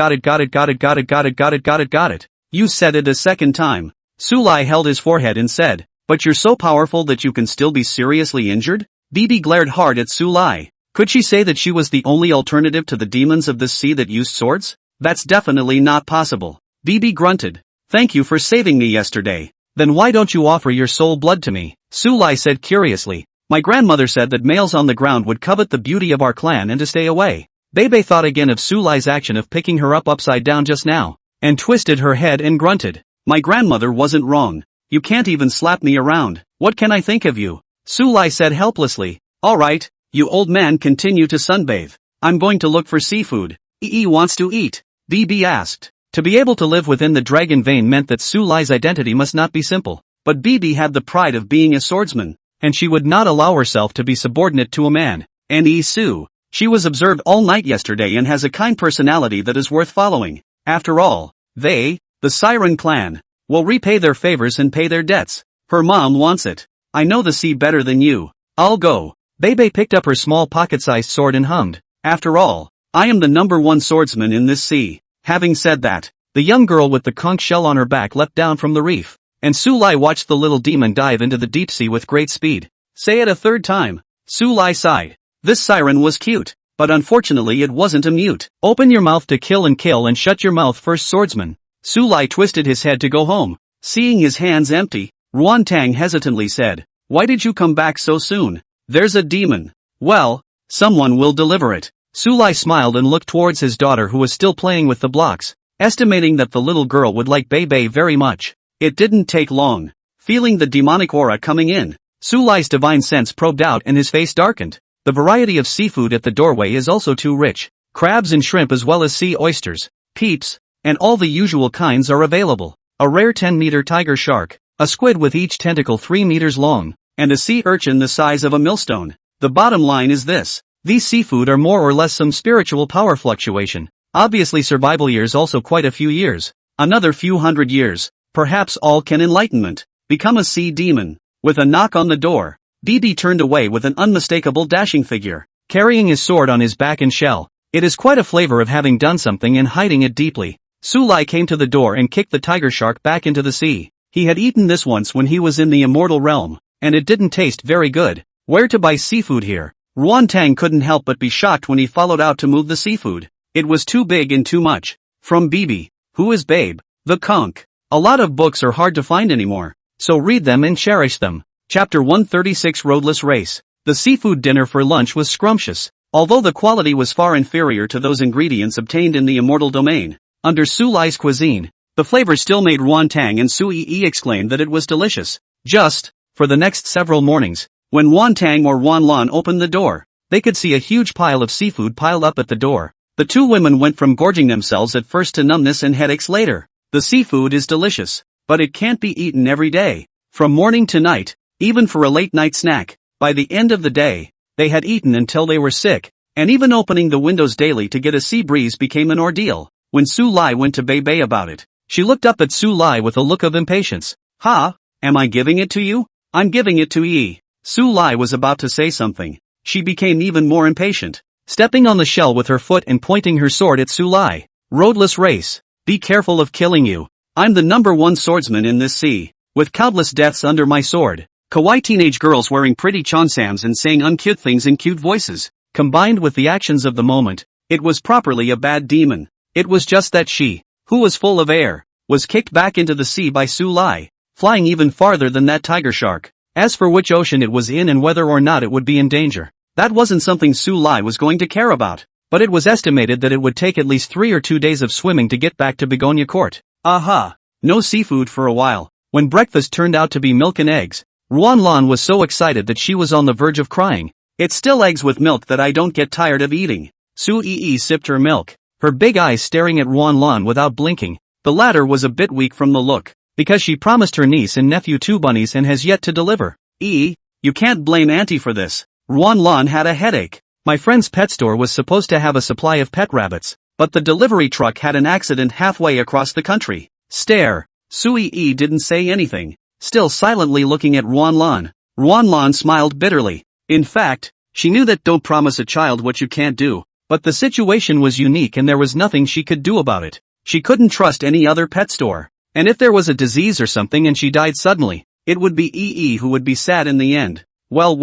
You said it a second time. Su Lai held his forehead and said, but you're so powerful that you can still be seriously injured? BB glared hard at Su Lai. Could she say that she was the only alternative to the demons of this sea that used swords? That's definitely not possible. BB grunted. Thank you for saving me yesterday. Then why don't you offer your soul blood to me? Su Lai said curiously. My grandmother said that males on the ground would covet the beauty of our clan and to stay away. Bebe thought again of Su Lai's action of picking her up upside down just now, and twisted her head and grunted. My grandmother wasn't wrong. You can't even slap me around. What can I think of you? Su Lai said helplessly. Alright, you old man continue to sunbathe. I'm going to look for seafood. Wants to eat? BB asked. To be able to live within the dragon vein meant that Su Lai's identity must not be simple, but BB had the pride of being a swordsman, and she would not allow herself to be subordinate to a man. And Su, she was observed all night yesterday and has a kind personality that is worth following. After all, they, the Siren clan, will repay their favors and pay their debts. Her mom wants it. I know the sea better than you. I'll go. Bebe picked up her small pocket-sized sword and hummed. After all, I am the #1 swordsman in this sea. Having said that, the young girl with the conch shell on her back leapt down from the reef, and Su Lai watched the little demon dive into the deep sea with great speed. Say it a third time. Su Lai sighed. This siren was cute, but unfortunately it wasn't a mute. Open your mouth to kill and shut your mouth first, swordsman. Su Lai twisted his head to go home. Seeing his hands empty, Ruantang hesitantly said, why did you come back so soon? There's a demon. Well, someone will deliver it. Su Lai smiled and looked towards his daughter who was still playing with the blocks, estimating that the little girl would like Bebe very much. It didn't take long. Feeling the demonic aura coming in, Su Lai's divine sense probed out and his face darkened. The variety of seafood at the doorway is also too rich. Crabs and shrimp as well as sea oysters, peeps, and all the usual kinds are available. A rare 10-meter tiger shark, a squid with each tentacle 3 meters long, and a sea urchin the size of a millstone. The bottom line is this. These seafood are more or less some spiritual power fluctuation. Obviously survival years also quite a few years. Another few hundred years. Perhaps all can enlightenment. Become a sea demon. With a knock on the door, BB turned away with an unmistakable dashing figure, carrying his sword on his back and shell. It is quite a flavor of having done something and hiding it deeply. Su Lai came to the door and kicked the tiger shark back into the sea. He had eaten this once when he was in the immortal realm, and it didn't taste very good. Where to buy seafood here? Ruan Tang couldn't help but be shocked when he followed out to move the seafood. It was too big and too much. From Bibi. Who is Babe? The conch. A lot of books are hard to find anymore, so read them and cherish them. Chapter 136 Roadless Race. The seafood dinner for lunch was scrumptious, although the quality was far inferior to those ingredients obtained in the immortal domain. Under Su Lai's cuisine, the flavor still made Ruan Tang and Su Yi exclaim that it was delicious. Just, for the next several mornings, when Ruan Tang or Ruan Lan opened the door, they could see a huge pile of seafood piled up at the door. The two women went from gorging themselves at first to numbness and headaches later. The seafood is delicious, but it can't be eaten every day. From morning to night, even for a late night snack. By the end of the day, they had eaten until they were sick, and even opening the windows daily to get a sea breeze became an ordeal. When Su Lai went to Bei about it, she looked up at Su Lai with a look of impatience. Ha? Am I giving it to you? I'm giving it to Yi. Su Lai was about to say something. She became even more impatient, stepping on the shell with her foot and pointing her sword at Su Lai. Roadless race. Be careful of killing you. I'm the #1 swordsman in this sea, with countless deaths under my sword. Kawaii teenage girls wearing pretty chonsams and saying uncute things in cute voices, combined with the actions of the moment, it was properly a bad demon. It was just that she, who was full of air, was kicked back into the sea by Su Lai, flying even farther than that tiger shark. As for which ocean it was in and whether or not it would be in danger, that wasn't something Su Lai was going to care about, but it was estimated that it would take at least 3 or 2 days of swimming to get back to Begonia Court. Aha! No seafood for a while. When breakfast turned out to be milk and eggs, Ruan Lan was so excited that she was on the verge of crying. It's still eggs with milk that I don't get tired of eating. Su Yi sipped her milk, her big eyes staring at Ruan Lan without blinking. The latter was a bit weak from the look, because she promised her niece and nephew 2 bunnies and has yet to deliver. You can't blame Auntie for this. Ruan Lan had a headache. My friend's pet store was supposed to have a supply of pet rabbits, but the delivery truck had an accident halfway across the country. Stare. Su Yi didn't say anything, still silently looking at Ruan Lan. Ruan Lan smiled bitterly. In fact, she knew that don't promise a child what you can't do, but the situation was unique and there was nothing she could do about it. She couldn't trust any other pet store. And if there was a disease or something and she died suddenly, it would be Yi who would be sad in the end. Well,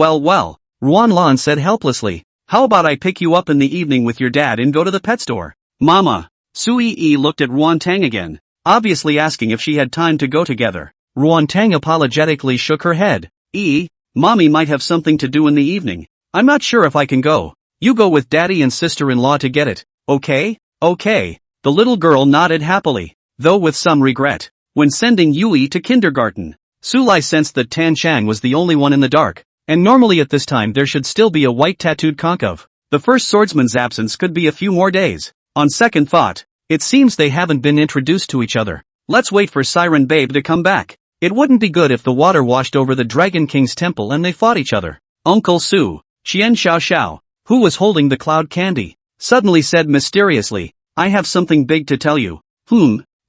Ruan Lan said helplessly. How about I pick you up in the evening with your dad and go to the pet store? Mama. Su Yi looked at Ruan Tang again, obviously asking if she had time to go together. Ruan Tang apologetically shook her head. Mommy might have something to do in the evening. I'm not sure if I can go. You go with daddy and sister-in-law to get it, okay? Okay. The little girl nodded happily, though with some regret. When sending Yui to kindergarten, Su Lai sensed that Tan Chang was the only one in the dark, and normally at this time there should still be a white tattooed conch of. The first swordsman's absence could be a few more days. On second thought, it seems they haven't been introduced to each other. Let's wait for Siren Babe to come back. It wouldn't be good if the water washed over the Dragon King's temple and they fought each other. Uncle Su, Qian Xiao, who was holding the cloud candy, suddenly said mysteriously, I have something big to tell you.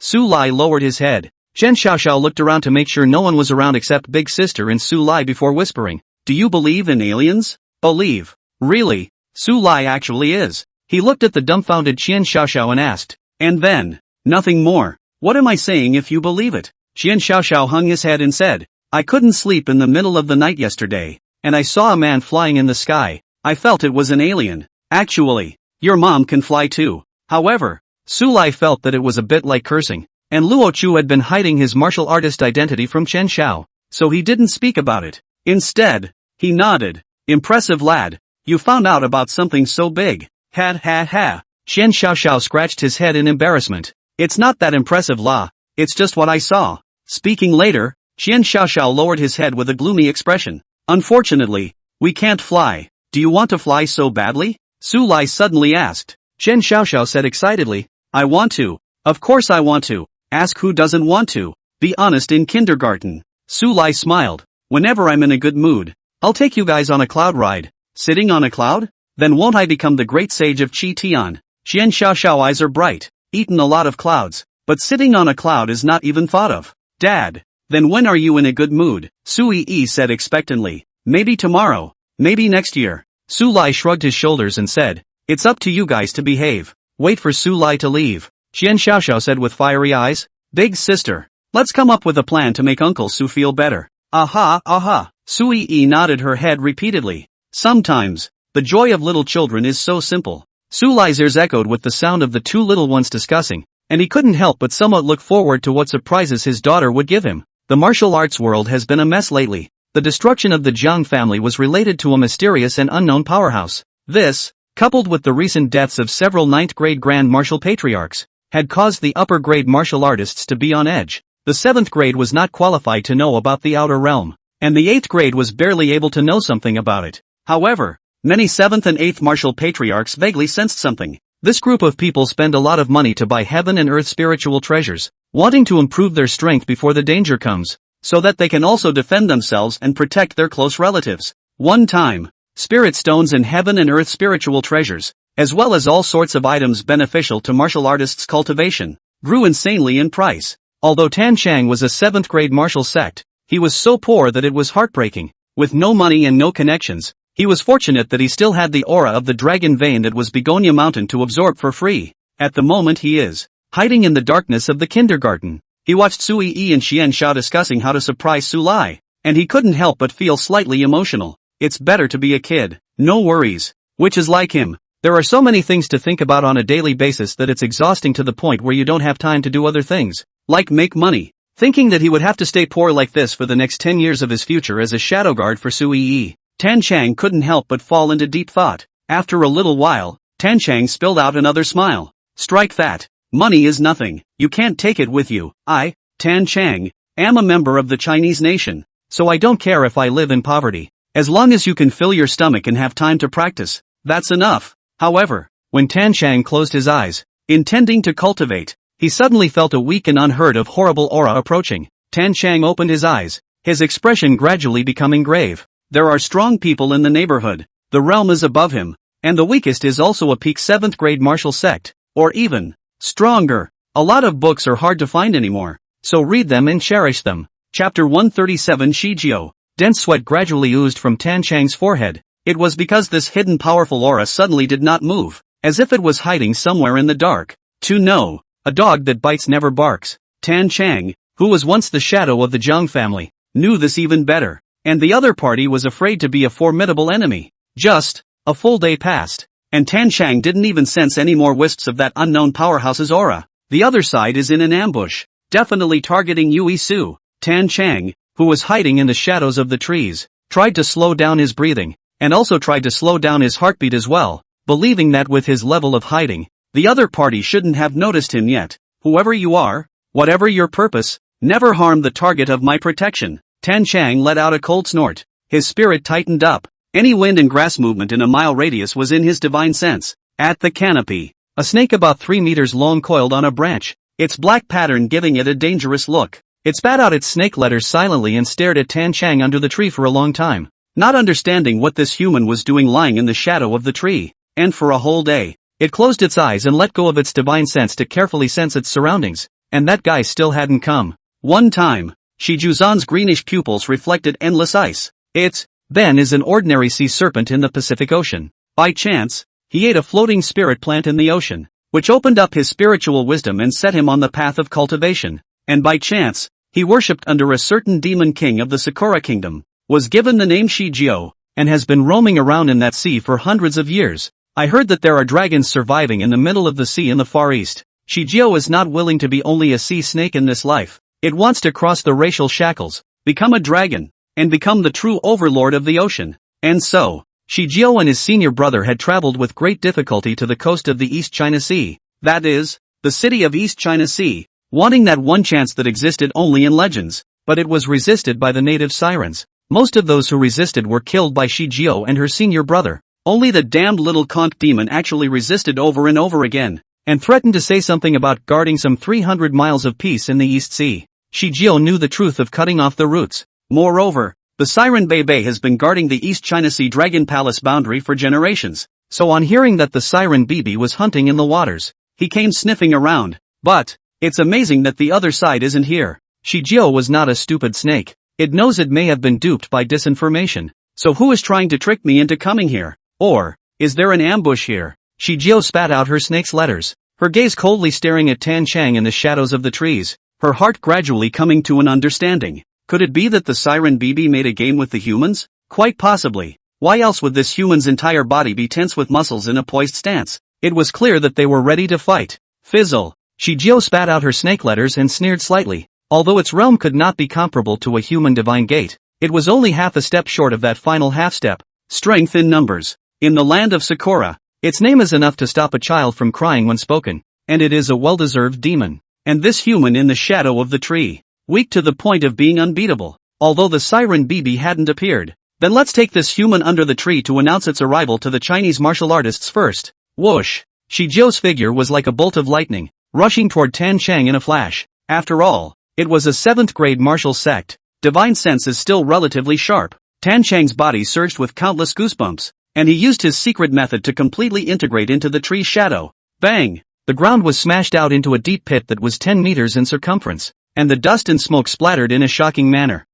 Su Lai lowered his head. Qian Xiao looked around to make sure no one was around except Big Sister and Su Lai before whispering, do you believe in aliens? Believe. Really? Su Lai actually is. He looked at the dumbfounded Qian Xiao and asked, and then, nothing more. What am I saying if you believe it? Qian Xiao hung his head and said, I couldn't sleep in the middle of the night yesterday, and I saw a man flying in the sky. I felt it was an alien. Actually, your mom can fly too. However, Su Lai felt that it was a bit like cursing, and Luo Chu had been hiding his martial artist identity from Chen Xiao, so he didn't speak about it. Instead, he nodded. Impressive lad. You found out about something so big. Ha. Qian Xiao scratched his head in embarrassment. It's not that impressive la. It's just what I saw. Speaking later, Qian Xiao lowered his head with a gloomy expression. Unfortunately, we can't fly. Do you want to fly so badly? Su Lai suddenly asked. Qian Xiao said excitedly, I want to. Of course I want to. Ask who doesn't want to. Be honest in kindergarten. Su Lai smiled. Whenever I'm in a good mood, I'll take you guys on a cloud ride. Sitting on a cloud? Then won't I become the great sage of Qi Tian? Qian Xiao eyes are bright. Eaten a lot of clouds, but sitting on a cloud is not even thought of. Dad. Then when are you in a good mood? Su Yi said expectantly. Maybe tomorrow. Maybe next year. Su Lai shrugged his shoulders and said, it's up to you guys to behave. Wait for Su Lai to leave. Xian Xiaoxiao said with fiery eyes. Big sister. Let's come up with a plan to make Uncle Su feel better. Aha, aha. Sui Yi nodded her head repeatedly. Sometimes, the joy of little children is so simple. Su Lai's ears echoed with the sound of the two little ones discussing, and he couldn't help but somewhat look forward to what surprises his daughter would give him. The martial arts world has been a mess lately. The destruction of the Jiang family was related to a mysterious and unknown powerhouse. This, coupled with the recent deaths of several ninth-grade grand martial patriarchs, had caused the upper-grade martial artists to be on edge. The 7th grade was not qualified to know about the outer realm, and the 8th grade was barely able to know something about it. However, many 7th and 8th martial patriarchs vaguely sensed something. This group of people spend a lot of money to buy heaven and earth spiritual treasures, wanting to improve their strength before the danger comes, so that they can also defend themselves and protect their close relatives. One time, spirit stones and heaven and earth spiritual treasures, as well as all sorts of items beneficial to martial artists' cultivation, grew insanely in price. Although Tan Chang was a 7th grade martial sect, he was so poor that it was heartbreaking. With no money and no connections, he was fortunate that he still had the aura of the dragon vein that was Begonia Mountain to absorb for free. At the moment he is hiding in the darkness of the kindergarten. He watched Sui Yi and Xian Xiao discussing how to surprise Su Lai, and he couldn't help but feel slightly emotional. It's better to be a kid, no worries, which is like him. There are so many things to think about on a daily basis that it's exhausting to the point where you don't have time to do other things, like make money. Thinking that he would have to stay poor like this for the next 10 years of his future as a shadow guard for Sui Yi, Tan Chang couldn't help but fall into deep thought. After a little while, Tan Chang spilled out another smile. Strike that. Money is nothing. You can't take it with you. I, Tan Chang, am a member of the Chinese nation, so I don't care if I live in poverty. As long as you can fill your stomach and have time to practice, that's enough. However, when Tan Chang closed his eyes, intending to cultivate, he suddenly felt a weak and unheard of horrible aura approaching. Tan Chang opened his eyes, his expression gradually becoming grave. There are strong people in the neighborhood. The realm is above him, and the weakest is also a peak 7th grade martial sect, or even stronger. A lot of books are hard to find anymore, so read them and cherish them. Chapter 137 Shijio. Dense sweat gradually oozed from Tan Chang's forehead. It was because this hidden powerful aura suddenly did not move, as if it was hiding somewhere in the dark. To know, a dog that bites never barks. Tan Chang, who was once the shadow of the Jiang family, knew this even better, and the other party was afraid to be a formidable enemy. Just a full day passed, and Tan Chang didn't even sense any more wisps of that unknown powerhouse's aura. The other side is in an ambush, definitely targeting Yui Su. Tan Chang, who was hiding in the shadows of the trees, tried to slow down his breathing, and also tried to slow down his heartbeat as well, believing that with his level of hiding, the other party shouldn't have noticed him yet. Whoever you are, whatever your purpose, never harm the target of my protection. Tan Chang let out a cold snort. His spirit tightened up. Any wind and grass movement in a mile radius was in his divine sense. At the canopy, a snake about 3 meters long coiled on a branch, its black pattern giving it a dangerous look. It spat out its snake letters silently and stared at Tan Chang under the tree for a long time, not understanding what this human was doing lying in the shadow of the tree. And for a whole day, it closed its eyes and let go of its divine sense to carefully sense its surroundings, and that guy still hadn't come. One time, Shijuzan's greenish pupils reflected endless ice. It, then, is an ordinary sea serpent in the Pacific Ocean. By chance, he ate a floating spirit plant in the ocean, which opened up his spiritual wisdom and set him on the path of cultivation. And by chance, he worshipped under a certain demon king of the Sakura kingdom, was given the name Shijio, and has been roaming around in that sea for hundreds of years. I heard that there are dragons surviving in the middle of the sea in the Far East. Shijio is not willing to be only a sea snake in this life. It wants to cross the racial shackles, become a dragon, and become the true overlord of the ocean. And so, Shijio and his senior brother had traveled with great difficulty to the coast of the East China Sea. That is, the city of East China Sea, wanting that one chance that existed only in legends, but it was resisted by the native sirens. Most of those who resisted were killed by Shijio and her senior brother. Only the damned little conch demon actually resisted over and over again, and threatened to say something about guarding some 300 miles of peace in the East Sea. Shijio knew the truth of cutting off the roots. Moreover, the Siren Bebe has been guarding the East China Sea Dragon Palace boundary for generations, so on hearing that the Siren Bibi was hunting in the waters, he came sniffing around. But, it's amazing that the other side isn't here. Shijio was not a stupid snake. It knows it may have been duped by disinformation. So who is trying to trick me into coming here? Or, is there an ambush here? Shijio spat out her snake's letters. her gaze coldly staring at Tan Chang in the shadows of the trees, her heart gradually coming to an understanding. Could it be that the Siren BB made a game with the humans? Quite possibly. Why else would this human's entire body be tense with muscles in a poised stance? It was clear that they were ready to fight. Fizzle. Shijio spat out her snake letters and sneered slightly. Although its realm could not be comparable to a human divine gate, it was only half a step short of that final half step. Strength in numbers. In the land of Sakura, its name is enough to stop a child from crying when spoken, and it is a well-deserved demon. And this human in the shadow of the tree, weak to the point of being unbeatable. Although the Siren BB hadn't appeared, then let's take this human under the tree to announce its arrival to the Chinese martial artists first. Whoosh! Shijio's figure was like a bolt of lightning, rushing toward Tan Chang in a flash. After all, it was a 7th grade martial sect. Divine sense is still relatively sharp. Tan Chang's body surged with countless goosebumps, and he used his secret method to completely integrate into the tree's shadow. Bang! The ground was smashed out into a deep pit that was 10 meters in circumference, and the dust and smoke splattered in a shocking manner.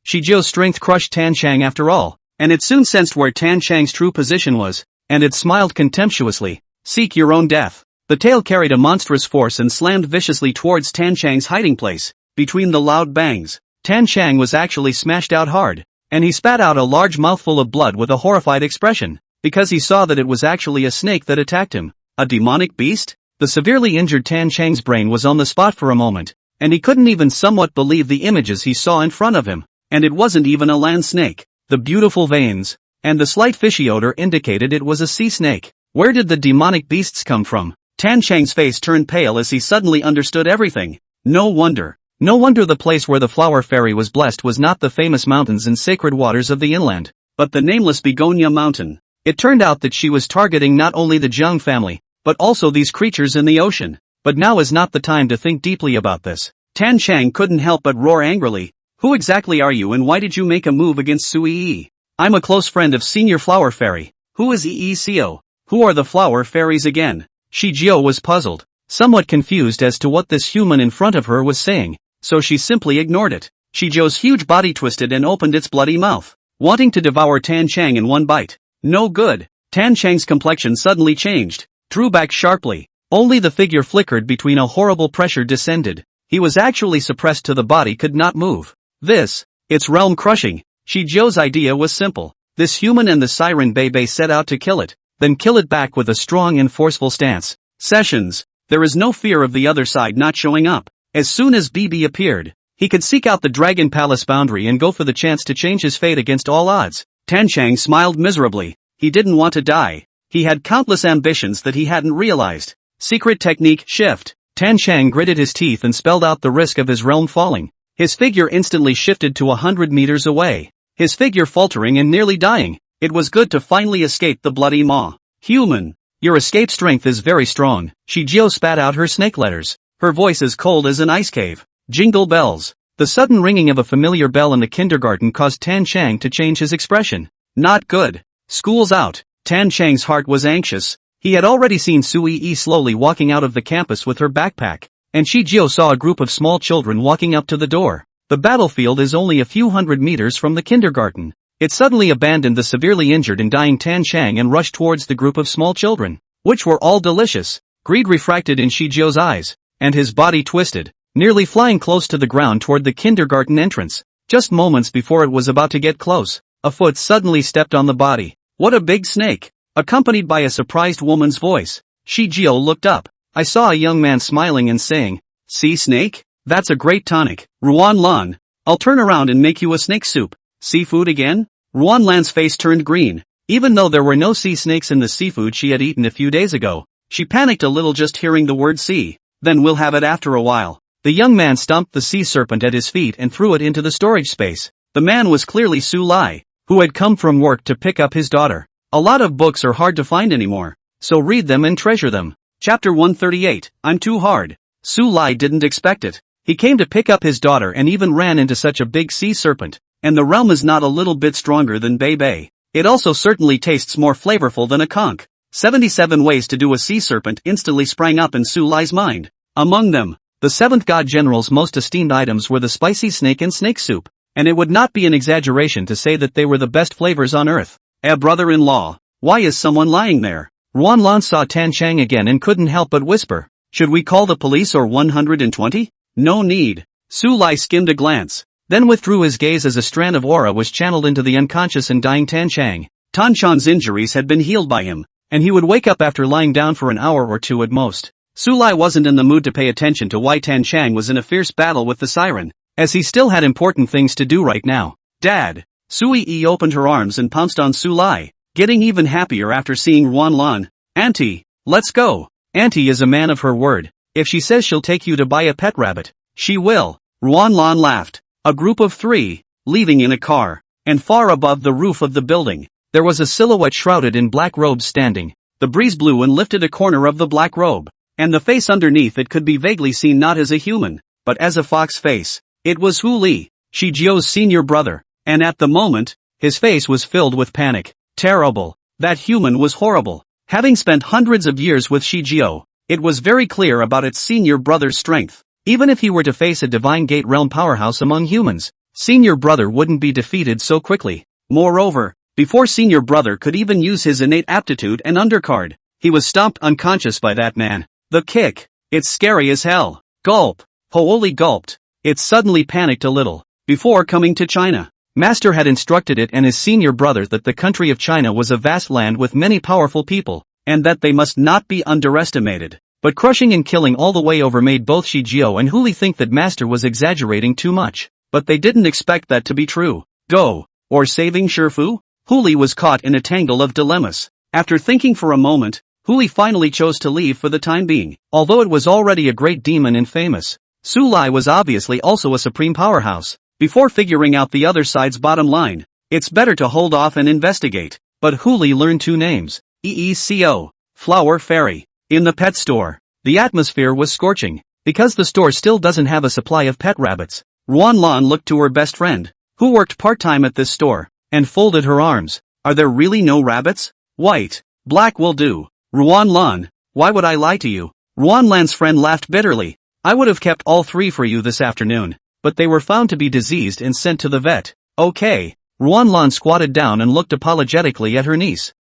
Shijio's strength crushed Tan Chang after all, and it soon sensed where Tan Chang's true position was, and it smiled contemptuously. Seek your own death. The tail carried a monstrous force and slammed viciously towards Tan Chang's hiding place. Between the loud bangs, Tan Chang was actually smashed out hard, and he spat out a large mouthful of blood with a horrified expression, because he saw that it was actually a snake that attacked him. A demonic beast? The severely injured Tan Chang's brain was on the spot for a moment, and he couldn't even somewhat believe the images he saw in front of him. And it wasn't even a land snake. The beautiful veins and the slight fishy odor indicated it was a sea snake. Where did the demonic beasts come from? Tan Chang's face turned pale as he suddenly understood everything. No wonder the place where the flower fairy was blessed was not the famous mountains and sacred waters of the inland, but the nameless Begonia mountain. It turned out that she was targeting not only the Jiang family, but also these creatures in the ocean. But now is not the time to think deeply about this. Tan Chang couldn't help but roar angrily. Who exactly are you and why did you make a move against Su Yi? I'm a close friend of Senior Flower Fairy. Who is Eeo? Who are the flower fairies again? Shijio was puzzled, somewhat confused as to what this human in front of her was saying, so she simply ignored it. Shijio's huge body twisted and opened its bloody mouth, wanting to devour Tan Chang in one bite. No good. Tan Chang's complexion suddenly changed, drew back sharply. Only the figure flickered between a horrible pressure descended. He was actually suppressed to the body could not move. It's realm crushing. Shijio's idea was simple. This human and the Siren Bebe set out to kill it, then kill it back with a strong and forceful stance. Sessions. There is no fear of the other side not showing up. As soon as BB appeared, he could seek out the Dragon Palace boundary and go for the chance to change his fate against all odds. Tan Chang smiled miserably. He didn't want to die. He had countless ambitions that he hadn't realized. Secret technique, shift. Tan Chang gritted his teeth and spelled out the risk of his realm falling. His figure instantly shifted to 100 meters away. His figure faltering and nearly dying. It was good to finally escape the bloody maw. Human. Your escape strength is very strong. Shijio spat out her snake letters, her voice as cold as an ice cave. Jingle bells. The sudden ringing of a familiar bell in the kindergarten caused Tan Chang to change his expression. Not good. School's out. Tan Chang's heart was anxious. He had already seen Su Yi slowly walking out of the campus with her backpack, and Shijio saw a group of small children walking up to the door. The battlefield is only a few hundred meters from the kindergarten. It suddenly abandoned the severely injured and dying Tan Chang and rushed towards the group of small children, which were all delicious. Greed refracted in Shijio's eyes, and his body twisted, nearly flying close to the ground toward the kindergarten entrance. Just moments before it was about to get close, a foot suddenly stepped on the body. What a big snake! Accompanied by a surprised woman's voice, Shijio looked up. I saw a young man smiling and saying, "Sea snake? That's a great tonic. Ruan Lan, I'll turn around and make you a snake soup." Seafood again? Ruan Lan's face turned green. Even though there were no sea snakes in the seafood she had eaten a few days ago, she panicked a little just hearing the word sea. Then we'll have it after a while. The young man stomped the sea serpent at his feet and threw it into the storage space. The man was clearly Su Lai, who had come from work to pick up his daughter. A lot of books are hard to find anymore, so read them and treasure them. Chapter 138, I'm too hard. Su Lai didn't expect it. He came to pick up his daughter and even ran into such a big sea serpent. And the realm is not a little bit stronger than Bebe. It also certainly tastes more flavorful than a conch. 77 ways to do a sea serpent instantly sprang up in Su Lai's mind. Among them, the 7th God General's most esteemed items were the spicy snake and snake soup. And it would not be an exaggeration to say that they were the best flavors on earth. Brother-in-law, why is someone lying there? Ruanlan saw Tan Chang again and couldn't help but whisper, "Should we call the police or 120? No need." Su Lai skimmed a glance, then withdrew his gaze as a strand of aura was channeled into the unconscious and dying Tan Chang. Tan Chang's injuries had been healed by him, and he would wake up after lying down for an hour or two at most. Su Lai wasn't in the mood to pay attention to why Tan Chang was in a fierce battle with the siren, as he still had important things to do right now. "Dad!" Sui Yi opened her arms and pounced on Su Lai, getting even happier after seeing Ruanlan. "Auntie, let's go." Auntie is a man of her word. If she says she'll take you to buy a pet rabbit, she will. Ruanlan laughed. A group of 3, leaving in a car, and far above the roof of the building, there was a silhouette shrouded in black robes standing. The breeze blew and lifted a corner of the black robe, and the face underneath it could be vaguely seen not as a human, but as a fox face. It was Hu Li, Shi Jiao's senior brother, and at the moment, his face was filled with panic. Terrible. That human was horrible. Having spent hundreds of years with Shi Jiao, it was very clear about its senior brother's strength. Even if he were to face a Divine Gate realm powerhouse among humans, senior brother wouldn't be defeated so quickly. Moreover, before senior brother could even use his innate aptitude and undercard, he was stomped unconscious by that man. The kick. It's scary as hell. Gulp. Hooli gulped. It suddenly panicked a little. Before coming to China, Master had instructed it and his senior brother that the country of China was a vast land with many powerful people, and that they must not be underestimated. But crushing and killing all the way over made both Shi Jiao and Hu Li think that Master was exaggerating too much. But they didn't expect that to be true. Go, or saving Shifu? Hu Li was caught in a tangle of dilemmas. After thinking for a moment, Hu Li finally chose to leave for the time being. Although it was already a great demon and famous, Su Lai was obviously also a supreme powerhouse. Before figuring out the other side's bottom line, it's better to hold off and investigate. But Hu Li learned 2 names. EECO, Flower Fairy. In the pet store, the atmosphere was scorching, because the store still doesn't have a supply of pet rabbits. Ruanlan looked to her best friend, who worked part-time at this store, and folded her arms. "Are there really no rabbits? White, black will do." "Ruanlan, why would I lie to you?" Ruanlan's friend laughed bitterly. "I would have kept all 3 for you this afternoon, but they were found to be diseased and sent to the vet." "Okay." Ruanlan squatted down and looked apologetically at her niece.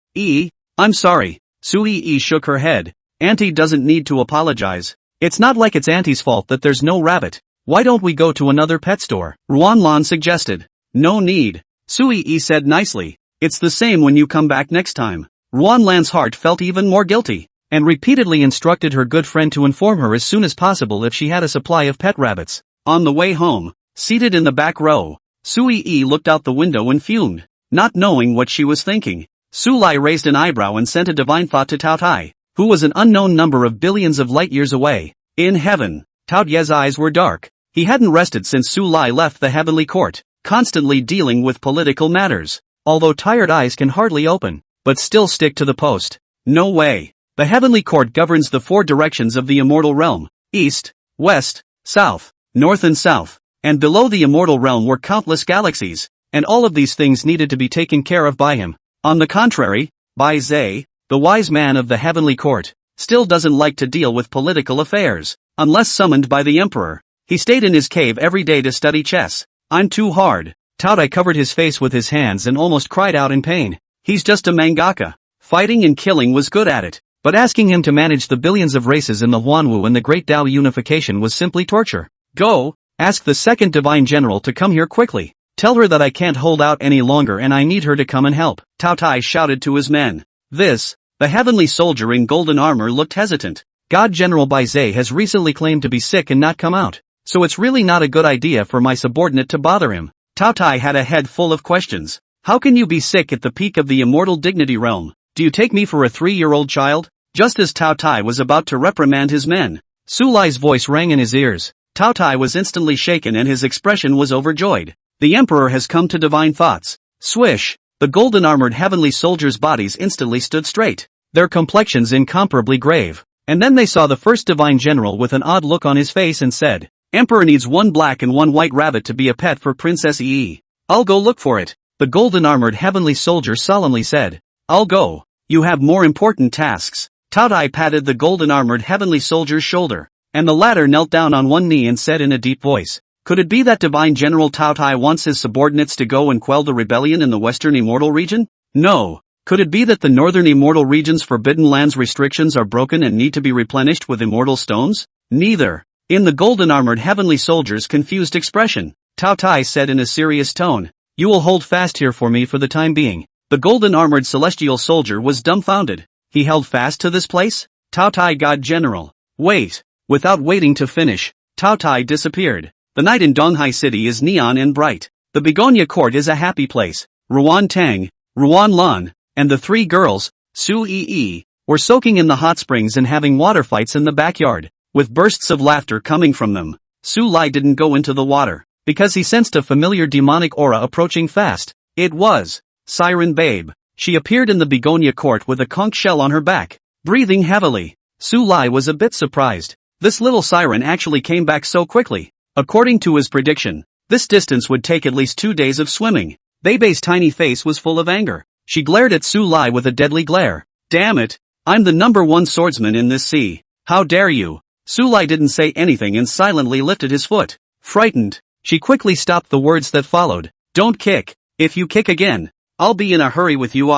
I'm sorry." Sui shook her head. "Auntie doesn't need to apologize. It's not like it's Auntie's fault that there's no rabbit. Why don't we go to another pet store?" Ruanlan suggested. "No need," Sui said nicely. "It's the same when you come back next time." Ruanlan's heart felt even more guilty, and repeatedly instructed her good friend to inform her as soon as possible if she had a supply of pet rabbits. On the way home, seated in the back row, Sui looked out the window and fumed, not knowing what she was thinking. Su Lai raised an eyebrow and sent a divine thought to Tao Tai, who was an unknown number of billions of light years away. In heaven, Tao Ye's eyes were dark. He hadn't rested since Su Lai left the heavenly court, constantly dealing with political matters. Although tired eyes can hardly open, but still stick to the post. No way. The heavenly court governs the 4 directions of the immortal realm: east, west, south, north and south. And below the immortal realm were countless galaxies, and all of these things needed to be taken care of by him. On the contrary, Bai Zhe, the wise man of the heavenly court, still doesn't like to deal with political affairs, unless summoned by the emperor. He stayed in his cave every day to study chess. "I'm too hard." Tao Tai covered his face with his hands and almost cried out in pain. He's just a mangaka. Fighting and killing was good at it, but asking him to manage the billions of races in the Huanwu and the Great Tao unification was simply torture. "Go, ask the second divine general to come here quickly. Tell her that I can't hold out any longer and I need her to come and help." Tao Tai shouted to his men. The heavenly soldier in golden armor looked hesitant. "God General Bai Zhe has recently claimed to be sick and not come out, so it's really not a good idea for my subordinate to bother him." Tao Tai had a head full of questions. "How can you be sick at the peak of the immortal dignity realm? Do you take me for a 3-year-old child?" Just as Tao Tai was about to reprimand his men, Su Lai's voice rang in his ears. Tao Tai was instantly shaken and his expression was overjoyed. "The emperor has come to divine thoughts." Swish! The golden-armored heavenly soldiers' bodies instantly stood straight, their complexions incomparably grave. And then they saw the first divine general with an odd look on his face and said, "Emperor needs 1 black and 1 white rabbit to be a pet for Princess Yi. I'll go look for it." The golden-armored heavenly soldier solemnly said, "I'll go. You have more important tasks." Tao Tai patted the golden-armored heavenly soldier's shoulder, and the latter knelt down on one knee and said in a deep voice, "Could it be that Divine General Tao Tai wants his subordinates to go and quell the rebellion in the Western Immortal region?" "No. Could it be that the northern immortal region's forbidden lands restrictions are broken and need to be replenished with immortal stones? Neither. In the golden-armored heavenly soldier's confused expression, Cao Tai said in a serious tone, "You will hold fast here for me for the time being." The golden-armored celestial soldier was dumbfounded. He held fast to this place? Cao Tai God General. Wait. Without waiting to finish, Cao Tai disappeared. The night in Donghai City is neon and bright. The Begonia Court is a happy place. Ruan Tang, Ruan Lan, and the three girls, Su Yi, were soaking in the hot springs and having water fights in the backyard, with bursts of laughter coming from them. Su Lai didn't go into the water, because he sensed a familiar demonic aura approaching fast. It was Siren Babe. She appeared in the Begonia Court with a conch shell on her back, breathing heavily. Su Lai was a bit surprised. This little siren actually came back so quickly. According to his prediction, this distance would take at least 2 days of swimming. Bebe's tiny face was full of anger. She glared at Su Lai with a deadly glare. "Damn it! I'm the #1 swordsman in this sea. How dare you?" Su Lai didn't say anything and silently lifted his foot. Frightened, she quickly stopped the words that followed. "Don't kick. If you kick again, I'll be in a hurry with you."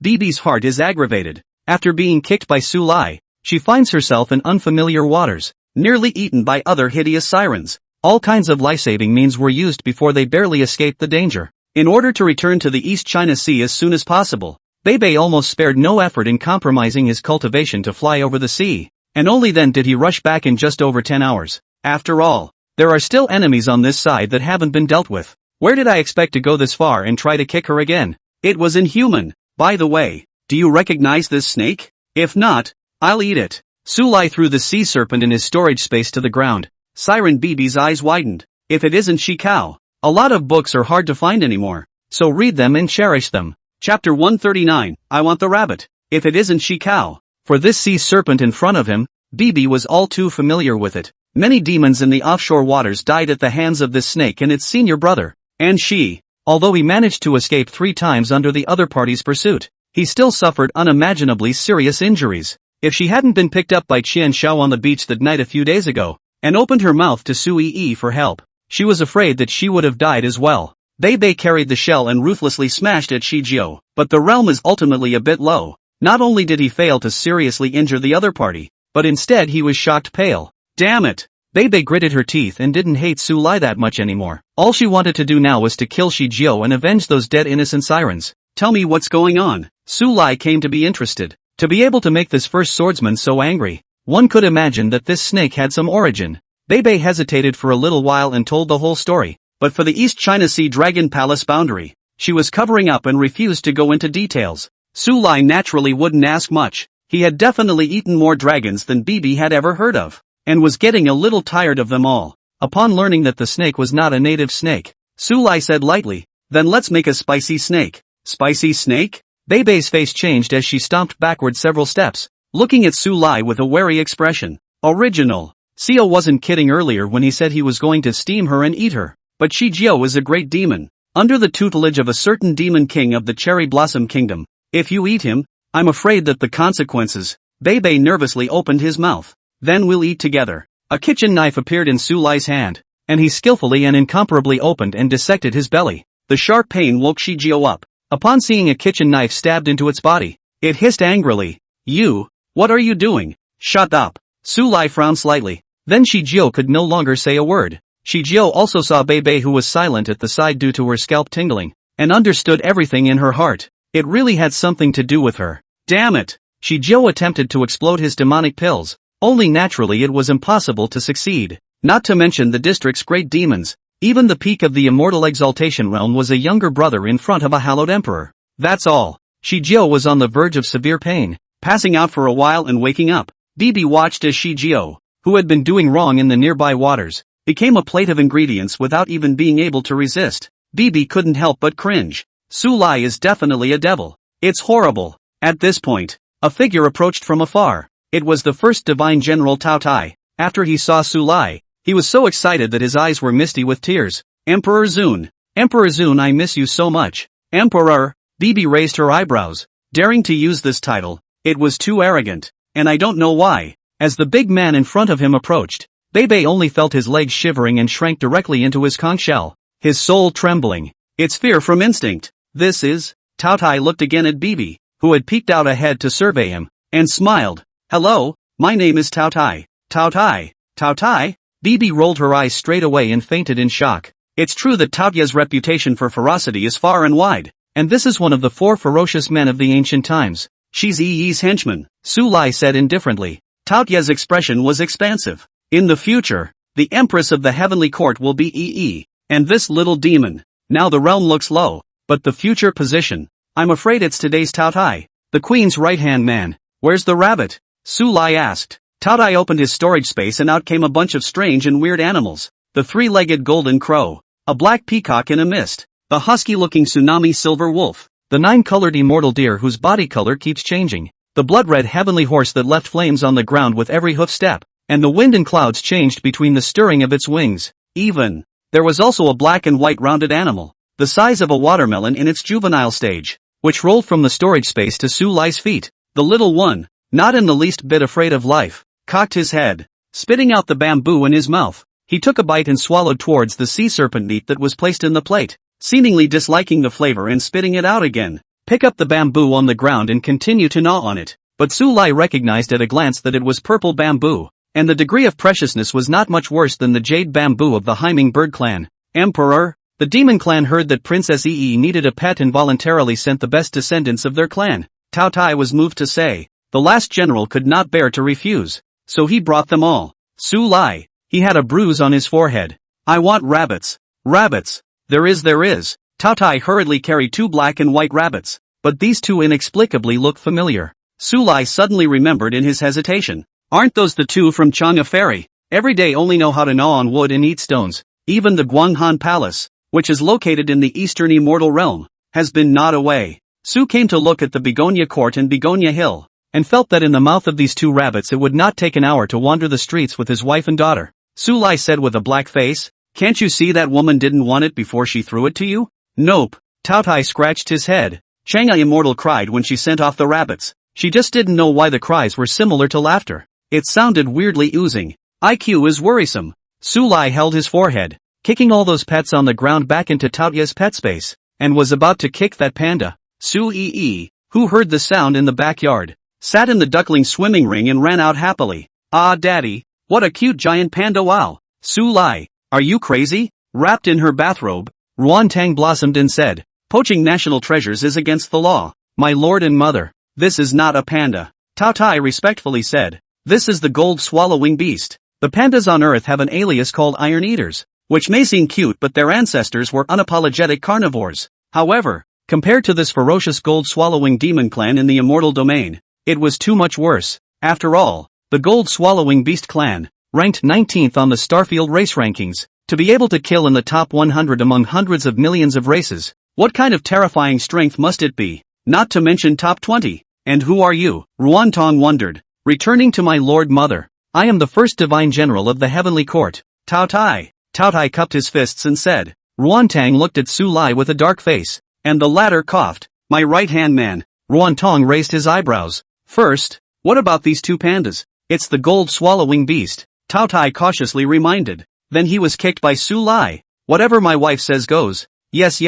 Bebe's heart is aggravated. After being kicked by Su Lai, she finds herself in unfamiliar waters, nearly eaten by other hideous sirens. All kinds of life-saving means were used before they barely escaped the danger. In order to return to the East China Sea as soon as possible, Bebe almost spared no effort in compromising his cultivation to fly over the sea, and only then did he rush back in just over 10 hours. After all, there are still enemies on this side that haven't been dealt with. Where did I expect to go this far and try to kick her again? It was inhuman. By the way, do you recognize this snake? If not, I'll eat it. Su Lai threw the sea serpent in his storage space to the ground. Siren Bebe's eyes widened. If it isn't Shikao. A lot of books are hard to find anymore, so read them and cherish them. Chapter 139, I Want the Rabbit. If it isn't Shikao. For this sea serpent in front of him, Bebe was all too familiar with it. Many demons in the offshore waters died at the hands of this snake and its senior brother. And she, although he managed to escape 3 times under the other party's pursuit, he still suffered unimaginably serious injuries. If she hadn't been picked up by Qian Shao on the beach that night a few days ago, and opened her mouth to Su Yi for help, she was afraid that she would have died as well. Bei carried the shell and ruthlessly smashed at Shijiao, but the realm is ultimately a bit low. Not only did he fail to seriously injure the other party, but instead he was shocked pale. Damn it! Bei gritted her teeth and didn't hate Su Lai that much anymore. All she wanted to do now was to kill Shijiao and avenge those dead innocent sirens. Tell me what's going on. Su Lai came to be interested. To be able to make this first swordsman so angry, one could imagine that this snake had some origin. Bei hesitated for a little while and told the whole story, but for the East China Sea Dragon Palace boundary, she was covering up and refused to go into details. Su Lai naturally wouldn't ask much. He had definitely eaten more dragons than Bebe had ever heard of, and was getting a little tired of them all. Upon learning that the snake was not a native snake, Su Lai said lightly, "Then let's make a spicy snake." Spicy snake? Bei's face changed as she stomped backward several steps, looking at Su Lai with a wary expression. Original. Xiao wasn't kidding earlier when he said he was going to steam her and eat her, but Shijiao is a great demon, under the tutelage of a certain demon king of the Cherry Blossom Kingdom. If you eat him, I'm afraid that the consequences. Bei nervously opened his mouth. Then we'll eat together. A kitchen knife appeared in Su Lai's hand, and he skillfully and incomparably opened and dissected his belly. The sharp pain woke Shijiao up. Upon seeing a kitchen knife stabbed into its body, it hissed angrily. "You, what are you doing?" "Shut up." Su Lai frowned slightly. Then Shijiao could no longer say a word. Shijiao also saw Bei who was silent at the side due to her scalp tingling, and understood everything in her heart. It really had something to do with her. Damn it! Shijiao attempted to explode his demonic pills, only naturally it was impossible to succeed. Not to mention the district's great demons. Even the peak of the immortal exaltation realm was a younger brother in front of a hallowed emperor. That's all. Shijiao was on the verge of severe pain, passing out for a while and waking up. Bebe watched as Shijiao, who had been doing wrong in the nearby waters, became a plate of ingredients without even being able to resist. Bebe couldn't help but cringe. Su Lai is definitely a devil. It's horrible. At this point, a figure approached from afar. It was the first divine general Cao Tai. After he saw Su Lai, he was so excited that his eyes were misty with tears. Emperor Zun. Emperor Zun, I miss you so much. Emperor. Bebe raised her eyebrows. Daring to use this title, it was too arrogant, and I don't know why. As the big man in front of him approached, Bei only felt his legs shivering and shrank directly into his conch shell, his soul trembling. It's fear from instinct. This is... Cao Tai looked again at Bebe. who had peeked out ahead to survey him, and smiled. "Hello, my name is Tao Tai." "Tao Tai? Tao Tai?" Bibi rolled her eyes straight away and fainted in shock. It's true that Tao Tai's reputation for ferocity is far and wide, and this is one of the 4 ferocious men of the ancient times. "She's Yi's henchman," Su Lai said indifferently. Tao Tai's expression was expansive. "In the future, the Empress of the Heavenly Court will be Yi, and this little demon. Now the realm looks low, but the future position, I'm afraid it's today's Tao Tai, the Queen's right-hand man." "Where's the rabbit?" Su Lai asked. Tao Tai opened his storage space and out came a bunch of strange and weird animals. The 3-legged golden crow, a black peacock in a mist, the husky-looking tsunami silver wolf, the 9-colored immortal deer whose body color keeps changing, the blood-red heavenly horse that left flames on the ground with every hoof step, and the wind and clouds changed between the stirring of its wings. Even, there was also a black and white rounded animal, the size of a watermelon in its juvenile stage, which rolled from the storage space to Su Lai's feet. The little one, not in the least bit afraid of life, cocked his head, spitting out the bamboo in his mouth. He took a bite and swallowed towards the sea serpent meat that was placed in the plate, seemingly disliking the flavor and spitting it out again. Pick up the bamboo on the ground and continue to gnaw on it. But Su Lai recognized at a glance that it was purple bamboo, and the degree of preciousness was not much worse than the jade bamboo of the Haiming bird clan. "Emperor, the demon clan heard that Princess Yi needed a pet and voluntarily sent the best descendants of their clan," Tao Tai was moved to say. "The last general could not bear to refuse, so he brought them all." Su Lai, he had a bruise on his forehead. "I want rabbits. Rabbits. There is. Tao Tai hurriedly carried 2 black and white rabbits, but these 2 inexplicably look familiar. Su Lai suddenly remembered in his hesitation. "Aren't those the 2 from Chang'e Ferry? Every day only know how to gnaw on wood and eat stones. Even the Guanghan Palace, which is located in the eastern immortal realm, has been gnawed away." Su came to look at the Begonia Court and Begonia Hill, and felt that in the mouth of these 2 rabbits it would not take an hour to wander the streets with his wife and daughter. Su Lai said with a black face, "Can't you see that woman didn't want it before she threw it to you?" "Nope." Tao Tai scratched his head. Chang'e Immortal cried when she sent off the rabbits. She just didn't know why the cries were similar to laughter. It sounded weirdly oozing. "IQ is worrisome." Su Lai held his forehead, kicking all those pets on the ground back into Tao Tai's pet space, and was about to kick that panda. Su Yi, who heard the sound in the backyard, sat in the duckling swimming ring and ran out happily. "Ah, daddy, what a cute giant panda, wow." "Su Lai, are you crazy?" Wrapped in her bathrobe, Ruan Tang blossomed and said, "Poaching national treasures is against the law, my lord and mother. This is not a panda." Tao Tai respectfully said, "This is the gold swallowing beast. The pandas on Earth have an alias called Iron Eaters, which may seem cute but their ancestors were unapologetic carnivores. However, compared to this ferocious gold-swallowing demon clan in the immortal domain, it was too much worse. After all, the gold-swallowing beast clan, ranked 19th on the Starfield race rankings, to be able to kill in the top 100 among hundreds of millions of races, what kind of terrifying strength must it be? Not to mention top 20. "And who are you?" Ruan Tong wondered. "Returning to my lord mother. I am the first divine general of the heavenly court." "Tao Tai." Tao Tai cupped his fists and said. Ruan Tang looked at Su Lai with a dark face, and the latter coughed. "My right-hand man." Ruan Tong raised his eyebrows. "First, what about these 2 pandas?" "It's the gold-swallowing beast," Tao Tai cautiously reminded. Then he was kicked by Su Lai. "Whatever my wife says goes." Yes.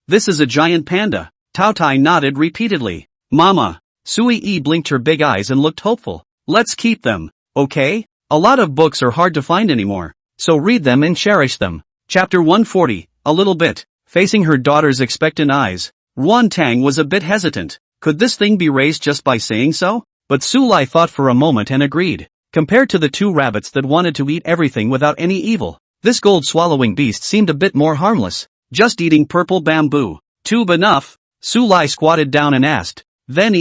This is a giant panda." Tao Tai nodded repeatedly. "Mama." Sui Yi blinked her big eyes and looked hopeful. "Let's keep them, okay? A lot of books are hard to find anymore, so read them and cherish them." Chapter 140, a little bit. Facing her daughter's expectant eyes, Ruan Tang was a bit hesitant. Could this thing be raised just by saying so? But Su Lai thought for a moment and agreed. Compared to the 2 rabbits that wanted to eat everything without any evil, this gold-swallowing beast seemed a bit more harmless. Just eating purple bamboo. "Tube enough?" Su Lai squatted down and asked. "Then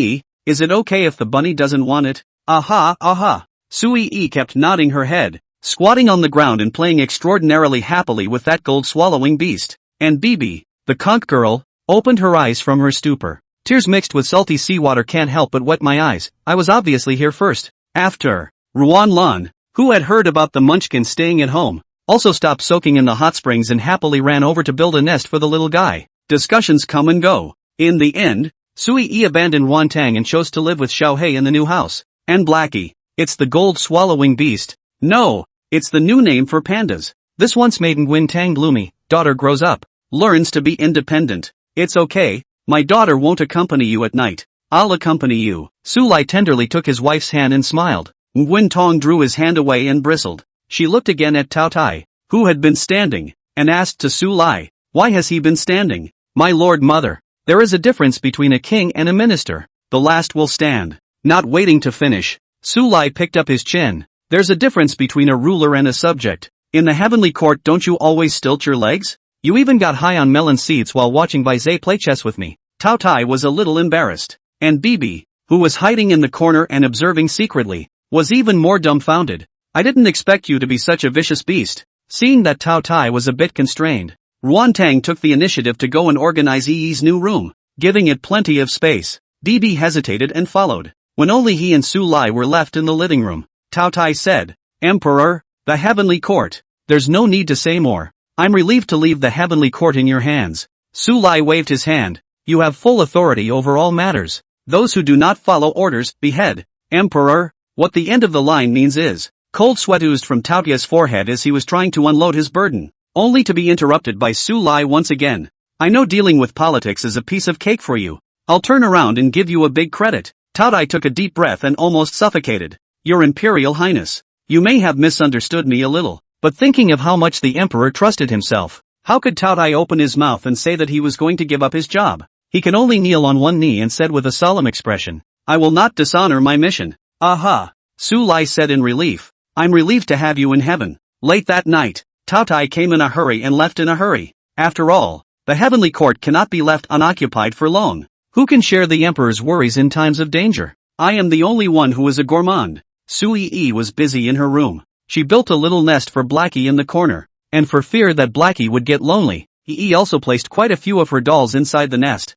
is it okay if the bunny doesn't want it?" Aha. Sui Yi kept nodding her head, squatting on the ground and playing extraordinarily happily with that gold-swallowing beast. And Bibi, the conch girl, opened her eyes from her stupor. "Tears mixed with salty seawater can't help but wet my eyes. I was obviously here first." After, Ruan Lan, who had heard about the munchkin staying at home, also stopped soaking in the hot springs and happily ran over to build a nest for the little guy. Discussions come and go. In the end, Sui Yi abandoned Ruan Tang and chose to live with Xiao Hei in the new house. And Blackie, it's the gold-swallowing beast. No, it's the new name for pandas. This once maiden Nguyen Tang Gloomy, daughter grows up, learns to be independent. "It's okay, my daughter won't accompany you at night. I'll accompany you. Su Lai tenderly took his wife's hand and smiled. Nguyen Tong drew his hand away and bristled. She looked again at Tao Tai, who had been standing, and asked to Su Lai, "Why has he been standing?" "My lord mother, there is a difference between a king and a minister. The last will stand." Not waiting to finish, Su Lai picked up his chin. "There's a difference between a ruler and a subject. In the heavenly court don't you always stilt your legs? You even got high on melon seeds while watching Zhe play chess with me." Tao Tai was a little embarrassed, and Bibi, who was hiding in the corner and observing secretly, was even more dumbfounded. "I didn't expect you to be such a vicious beast." Seeing that Tao Tai was a bit constrained, Ruan Tang took the initiative to go and organize Yi's new room, giving it plenty of space. Bibi hesitated and followed. When only he and Su Lai were left in the living room, Tao Tai said, "Emperor, the heavenly court. There's no need to say more. I'm relieved to leave the heavenly court in your hands." Su Lai waved his hand. "You have full authority over all matters. Those who do not follow orders, behead." "Emperor," what the end of the line means is, cold sweat oozed from Tao Tai's forehead as he was trying to unload his burden, only to be interrupted by Su Lai once again. "I know dealing with politics is a piece of cake for you. I'll turn around and give you a big credit." Tao Tai took a deep breath and almost suffocated. "Your Imperial Highness, you may have misunderstood me a little." But thinking of how much the emperor trusted himself, how could Tao Tai open his mouth and say that he was going to give up his job? He could only kneel on one knee and said with a solemn expression, "I will not dishonor my mission." "Aha," Su Lai said in relief. "I'm relieved to have you in heaven." Late that night, Tao Tai came in a hurry and left in a hurry. After all, the heavenly court cannot be left unoccupied for long. Who can share the emperor's worries in times of danger? I am the only one who is a gourmand. Su Yi was busy in her room. She built a little nest for Blackie in the corner, and for fear that Blackie would get lonely, Yi also placed quite a few of her dolls inside the nest.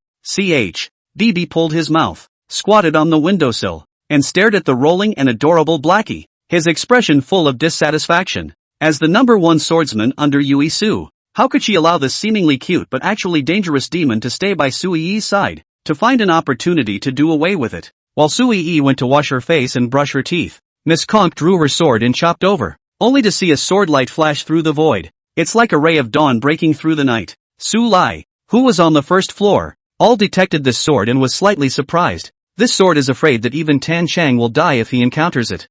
Bibi pulled his mouth, squatted on the windowsill, and stared at the rolling and adorable Blackie, his expression full of dissatisfaction. As the number one swordsman under Yui Su, how could she allow this seemingly cute but actually dangerous demon to stay by Su Yi's side, to find an opportunity to do away with it? While Su Yi went to wash her face and brush her teeth, Miss Conk drew her sword and chopped over, only to see a sword light flash through the void. It's like a ray of dawn breaking through the night. Su Lai, who was on the first floor, all detected this sword and was slightly surprised. This sword is afraid that even Tan Chang will die if he encounters it.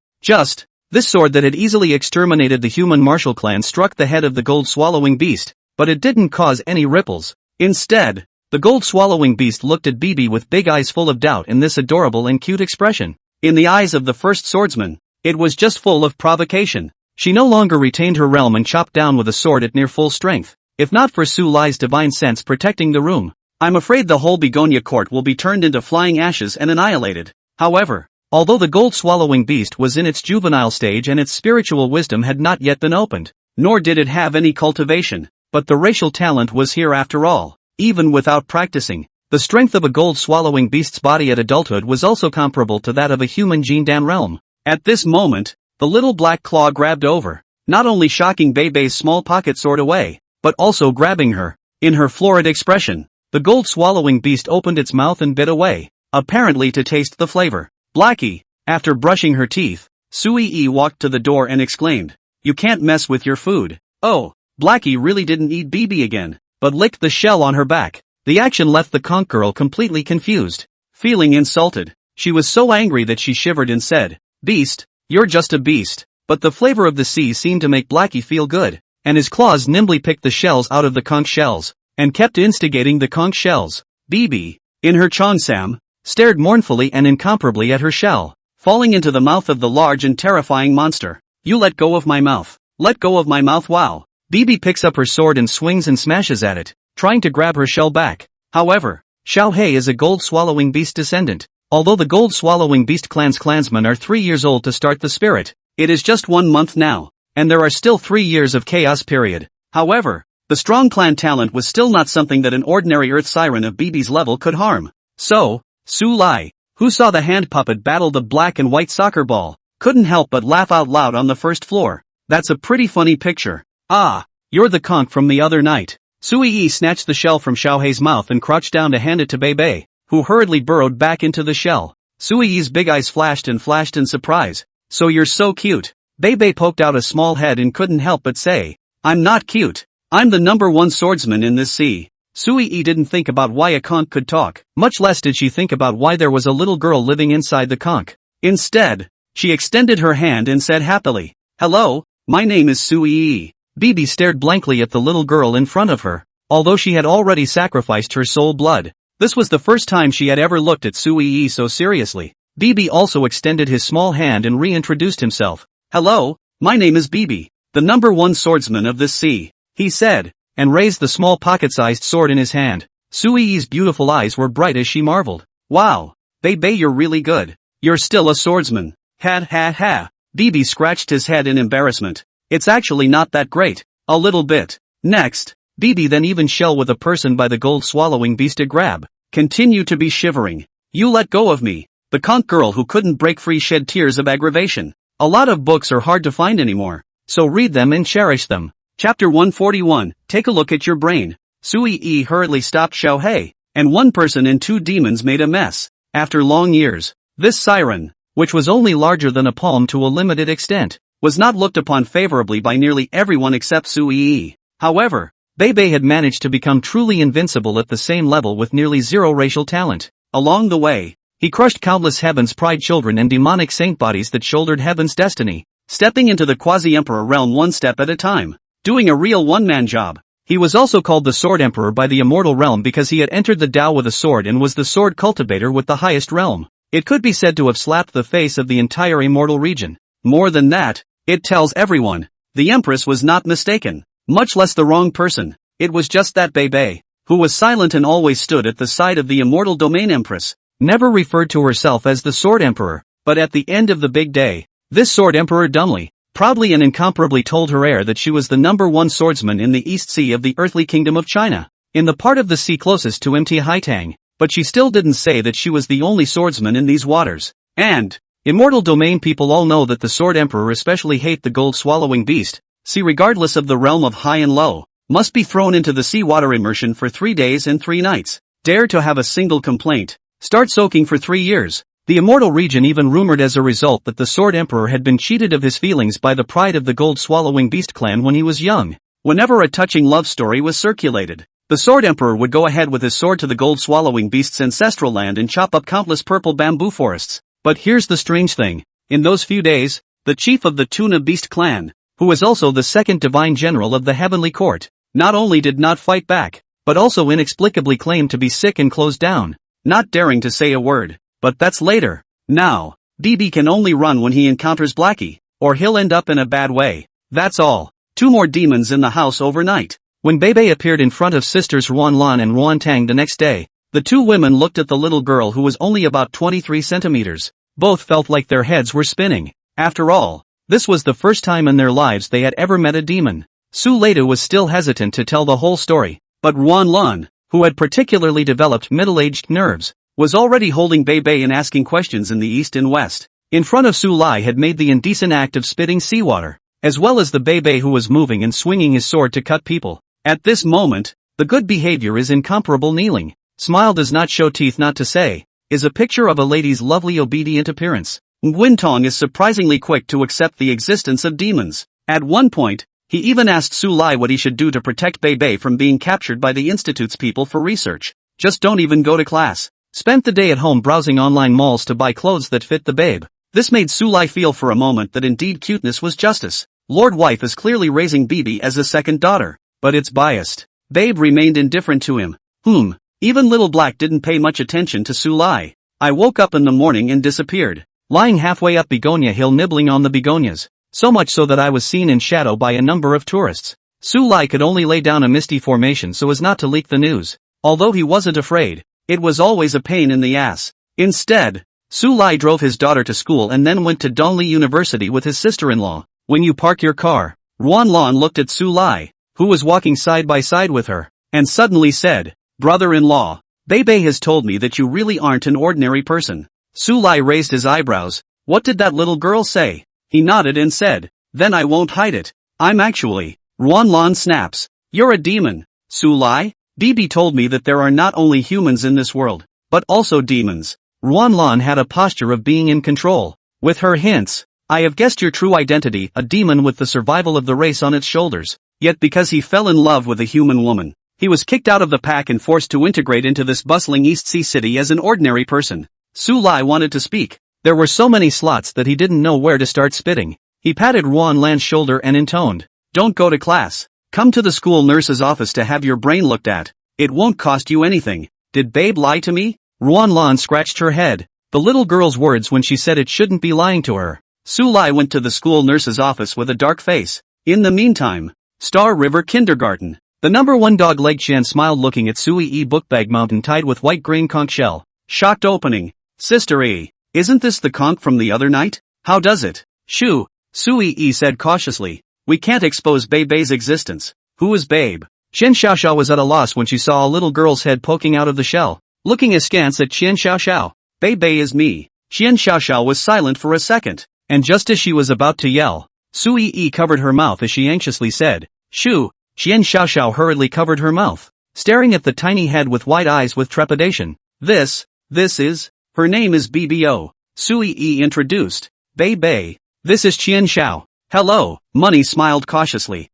This sword that had easily exterminated the human martial clan struck the head of the gold-swallowing beast, but it didn't cause any ripples. Instead, the gold-swallowing beast looked at Bibi with big eyes full of doubt in this adorable and cute expression. In the eyes of the first swordsman, it was just full of provocation. She no longer retained her realm and chopped down with a sword at near full strength. If not for Su Lai's divine sense protecting the room, I'm afraid the whole Begonia court will be turned into flying ashes and annihilated. However, although the gold-swallowing beast was in its juvenile stage and its spiritual wisdom had not yet been opened, nor did it have any cultivation, but the racial talent was here after all. Even without practicing, the strength of a gold-swallowing beast's body at adulthood was also comparable to that of a human Jindan realm. At this moment, the little black claw grabbed over, not only shocking Bei's small pocket sword away, but also grabbing her. In her florid expression, the gold-swallowing beast opened its mouth and bit away, apparently to taste the flavor. Blackie, after brushing her teeth, Sui Yi walked to the door and exclaimed, "You can't mess with your food." Oh, Blackie really didn't eat Bibi again, but licked the shell on her back. The action left the conch girl completely confused. Feeling insulted, she was so angry that she shivered and said, "Beast, you're just a beast." But the flavor of the sea seemed to make Blackie feel good, and his claws nimbly picked the shells out of the conch shells, and kept instigating the conch shells. Bibi, in her Cheongsam, stared mournfully and incomparably at her shell, falling into the mouth of the large and terrifying monster. "You let go of my mouth. Let go of my mouth." Wow. Bibi picks up her sword and swings and smashes at it, trying to grab her shell back. However, Xiao Hei is a gold-swallowing beast descendant. Although the gold-swallowing beast clan's clansmen are 3 years old to start the spirit, it is just 1 month now, and there are still 3 years of chaos period. However, the strong clan talent was still not something that an ordinary earth siren of Bibi's level could harm. So, Su Lai, who saw the hand puppet battle the black and white soccer ball, couldn't help but laugh out loud on the first floor. "That's a pretty funny picture. Ah, you're the conch from the other night." Sui Yi snatched the shell from Xiao Hei's mouth and crouched down to hand it to Bei, who hurriedly burrowed back into the shell. Sui Yi's big eyes flashed in surprise. "So you're so cute." Bei poked out a small head and couldn't help but say, "I'm not cute. I'm the number one swordsman in this sea." Sui didn't think about why a conch could talk, much less did she think about why there was a little girl living inside the conch. Instead, she extended her hand and said happily, "Hello, my name is Sui." Bibi stared blankly at the little girl in front of her, although she had already sacrificed her soul blood. This was the first time she had ever looked at Sui so seriously. Bibi also extended his small hand and reintroduced himself. "Hello, my name is Bibi, the #1 swordsman of this sea," he said, and raised the small pocket-sized sword in his hand. Sui's beautiful eyes were bright as she marveled. "Wow, Bebe, you're really good. You're still a swordsman." "Ha ha ha." Bibi scratched his head in embarrassment. "It's actually not that great. A little bit." Next, Bibi then even shell with a person by the gold-swallowing beast to grab. Continue to be shivering. "You let go of me." The conch girl who couldn't break free shed tears of aggravation. A lot of books are hard to find anymore, so read them and cherish them. Chapter 141, Take a Look at Your Brain. Sui hurriedly stopped Xiaohei, and one person and two demons made a mess. After long years, this siren, which was only larger than a palm to a limited extent, was not looked upon favorably by nearly everyone except Sui. However, Bebe had managed to become truly invincible at the same level with nearly zero racial talent. Along the way, he crushed countless Heaven's Pride children and demonic saint bodies that shouldered Heaven's destiny, stepping into the quasi-emperor realm one step at a time, doing a real one-man job. He was also called the Sword Emperor by the immortal realm because he had entered the Tao with a sword and was the sword cultivator with the highest realm. It could be said to have slapped the face of the entire immortal region. More than that, it tells everyone, the Empress was not mistaken, much less the wrong person. It was just that Bebe, who was silent and always stood at the side of the immortal domain Empress, never referred to herself as the Sword Emperor, but at the end of the big day, this Sword Emperor dumbly, proudly and incomparably told her heir that she was the #1 swordsman in the East Sea of the earthly kingdom of China, in the part of the sea closest to Mt. Haitang, but she still didn't say that she was the only swordsman in these waters. And, immortal domain people all know that the Sword Emperor especially hate the gold-swallowing beast, see regardless of the realm of high and low, must be thrown into the seawater immersion for 3 days and 3 nights. Dare to have a single complaint. Start soaking for 3 years. The immortal region even rumored as a result that the Sword Emperor had been cheated of his feelings by the pride of the gold-swallowing beast clan when he was young. Whenever a touching love story was circulated, the Sword Emperor would go ahead with his sword to the gold-swallowing beast's ancestral land and chop up countless purple bamboo forests. But here's the strange thing. In those few days, the chief of the Tuna Beast clan, who was also the second divine general of the heavenly court, not only did not fight back, but also inexplicably claimed to be sick and closed down, not daring to say a word. But that's later. Now, Bibi can only run when he encounters Blackie, or he'll end up in a bad way. That's all. 2 more demons in the house overnight. When Bebe appeared in front of sisters Ruanlan and Ruantang the next day, the 2 women looked at the little girl who was only about 23 centimeters. Both felt like their heads were spinning. After all, this was the first time in their lives they had ever met a demon. Su Leda was still hesitant to tell the whole story, but Ruanlan, who had particularly developed middle-aged nerves, was already holding Bebe and asking questions in the east and west. In front of Su Lai had made the indecent act of spitting seawater, as well as the Bebe who was moving and swinging his sword to cut people. At this moment, the good behavior is incomparable. Kneeling, smile does not show teeth not to say, is a picture of a lady's lovely obedient appearance. Nguyen is surprisingly quick to accept the existence of demons. At one point, he even asked Su Lai what he should do to protect Bebe from being captured by the Institute's people for research. Just don't even go to class. Spent the day at home browsing online malls to buy clothes that fit the babe. This made Su Lai feel for a moment that indeed cuteness was justice. Lord Wife is clearly raising Bibi as a second daughter, but it's biased. Babe remained indifferent to him. Even Little Black didn't pay much attention to Su Lai. I woke up in the morning and disappeared, lying halfway up Begonia Hill nibbling on the begonias, so much so that I was seen in shadow by a number of tourists. Su Lai could only lay down a misty formation so as not to leak the news. Although he wasn't afraid, it was always a pain in the ass. Instead, Su Lai drove his daughter to school and then went to Donli University with his sister-in-law. When you park your car, Ruanlan looked at Su Lai, who was walking side by side with her, and suddenly said, "Brother-in-law, Bebe has told me that you really aren't an ordinary person." Su Lai raised his eyebrows. "What did that little girl say?" He nodded and said, "Then I won't hide it. I'm actually." Ruanlan snaps, "You're a demon, Su Lai. Bibi told me that there are not only humans in this world, but also demons." Ruanlan had a posture of being in control. With her hints, "I have guessed your true identity, a demon with the survival of the race on its shoulders." Yet because he fell in love with a human woman, He was kicked out of the pack and forced to integrate into this bustling East Sea city as an ordinary person. Su Lai wanted to speak. There were so many slots that he didn't know where to start spitting. He patted Ruan Lan's shoulder and intoned, "Don't go to class. Come to the school nurse's office to have your brain looked at. It won't cost you anything." "Did Babe lie to me?" Ruan Lan scratched her head. The little girl's words when she said it shouldn't be lying to her. Su Lai went to the school nurse's office with a dark face. In the meantime, Star River Kindergarten. The number 1 dog-leg Shan smiled looking at Sui E bookbag mountain tied with white grain conch shell. Shocked opening. "Sister E, isn't this the conch from the other night? How does it?" "Shoo," Sui E said cautiously. "We can't expose Bebe's existence." "Who is Babe?" Qian Xiaoxiao was at a loss when she saw a little girl's head poking out of the shell. Looking askance at Qian Xiaoxiao. "Bebe is me." Qian Xiaoxiao was silent for a second, and just as she was about to yell, Sui E covered her mouth as she anxiously said, "Shoo." Qian Xiaoxiao hurriedly covered her mouth, staring at the tiny head with wide eyes with trepidation. This is, her name is BBO, Sui E introduced. "Bebe. This is Qian Xiao." "Hello," Money smiled cautiously.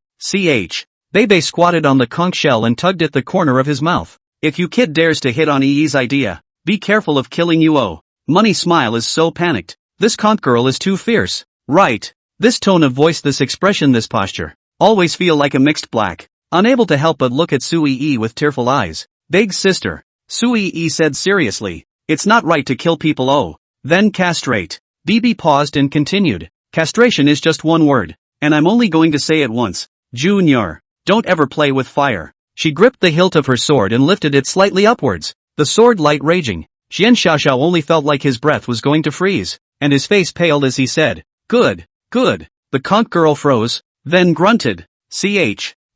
Bebe squatted on the conch shell and tugged at the corner of his mouth. "If you kid dares to hit on EE's idea, be careful of killing you. Oh." Money's smile is so panicked. This conch girl is too fierce. Right. This tone of voice, this expression, this posture. Always feel like a mixed black. Unable to help but look at Sui E with tearful eyes. "Big sister," Sui E said seriously. "It's not right to kill people. Oh. Then castrate." BB paused and continued. "Castration is just one word, and I'm only going to say it once. Junior, don't ever play with fire." She gripped the hilt of her sword and lifted it slightly upwards, the sword light raging. Qian Xiaoxiao only felt like his breath was going to freeze, and his face paled as he said, Good. The conch girl froze, then grunted.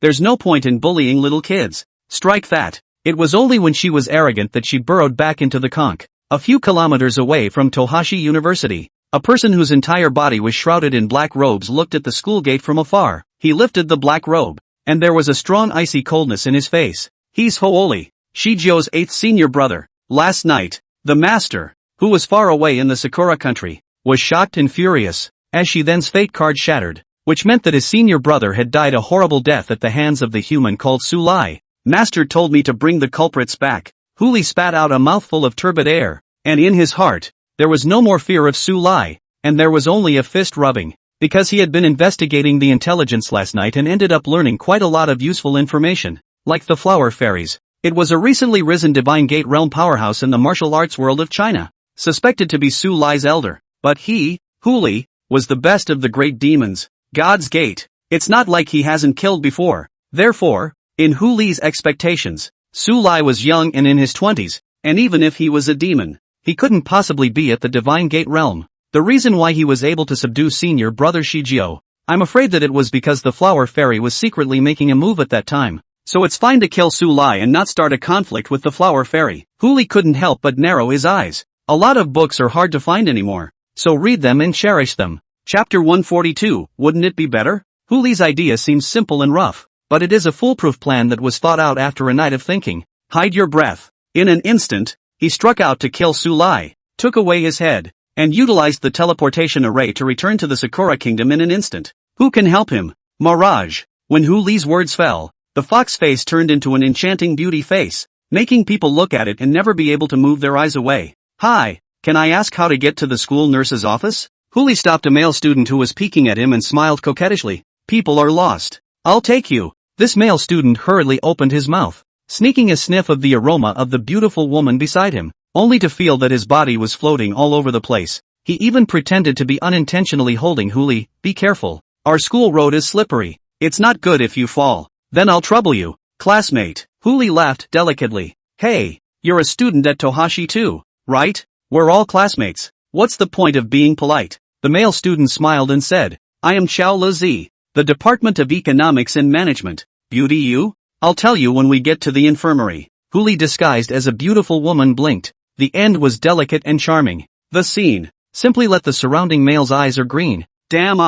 There's no point in bullying little kids. Strike that. It was only when she was arrogant that she burrowed back into the conch. A few kilometers away from Tohashi University, a person whose entire body was shrouded in black robes looked at the school gate from afar. He lifted the black robe, and there was a strong icy coldness in his face. He's Hooli, Shijio's 8th senior brother. Last night, the master, who was far away in the Sakura country, was shocked and furious, as she then's fate card shattered, which meant that his senior brother had died a horrible death at the hands of the human called Su Lai. "Master told me to bring the culprits back." Hooli spat out a mouthful of turbid air, and in his heart, there was no more fear of Su Lai, and there was only a fist rubbing, because he had been investigating the intelligence last night and ended up learning quite a lot of useful information, like the flower fairies. It was a recently risen Divine Gate realm powerhouse in the martial arts world of China, suspected to be Su Lai's elder, but he, Hooli, was the best of the great demons. God's Gate. It's not like he hasn't killed before. Therefore, in Hooli's expectations, Su Lai was young and in his 20s, and even if he was a demon, he couldn't possibly be at the Divine Gate realm. The reason why he was able to subdue senior brother Shijio, I'm afraid that it was because the flower fairy was secretly making a move at that time. So it's fine to kill Su Lai and not start a conflict with the flower fairy. Hooli couldn't help but narrow his eyes. A lot of books are hard to find anymore, so read them and cherish them. Chapter 142, wouldn't it be better? Hooli's idea seems simple and rough, but it is a foolproof plan that was thought out after a night of thinking. Hide your breath. In an instant, he struck out to kill Su Lai, took away his head, and utilized the teleportation array to return to the Sakura Kingdom in an instant. Who can help him? Mirage. When Hooli's words fell, the fox face turned into an enchanting beauty face, making people look at it and never be able to move their eyes away. "Hi, can I ask how to get to the school nurse's office?" Hooli stopped a male student who was peeking at him and smiled coquettishly. "People are lost. I'll take you." This male student hurriedly opened his mouth, sneaking a sniff of the aroma of the beautiful woman beside him, only to feel that his body was floating all over the place. He even pretended to be unintentionally holding Hooli. "Be careful. Our school road is slippery. It's not good if you fall. Then I'll trouble you, classmate." Hooli laughed delicately. "Hey, you're a student at Tohashi too, right? We're all classmates. What's the point of being polite?" The male student smiled and said, "I am Chao Lazi, the Department of Economics and Management. Beauty you? I'll tell you when we get to the infirmary." Hooli disguised as a beautiful woman blinked. The end was delicate and charming. The scene. Simply let the surrounding male's eyes are green. Damn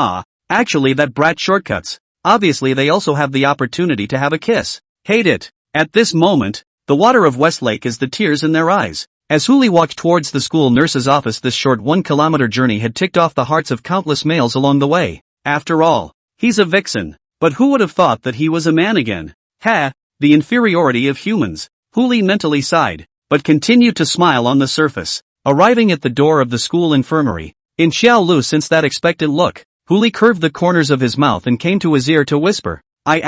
actually that brat shortcuts. Obviously they also have the opportunity to have a kiss. Hate it. At this moment, the water of Westlake is the tears in their eyes. As Hooli walked towards the school nurse's office, this short 1-kilometer journey had ticked off the hearts of countless males along the way. After all, he's a vixen. But who would have thought that he was a man again? the inferiority of humans. Hu Li mentally sighed, but continued to smile on the surface. Arriving at the door of the school infirmary, in Xiao Lu sensed that expectant look. Hu Li curved the corners of his mouth and came to his ear to whisper, I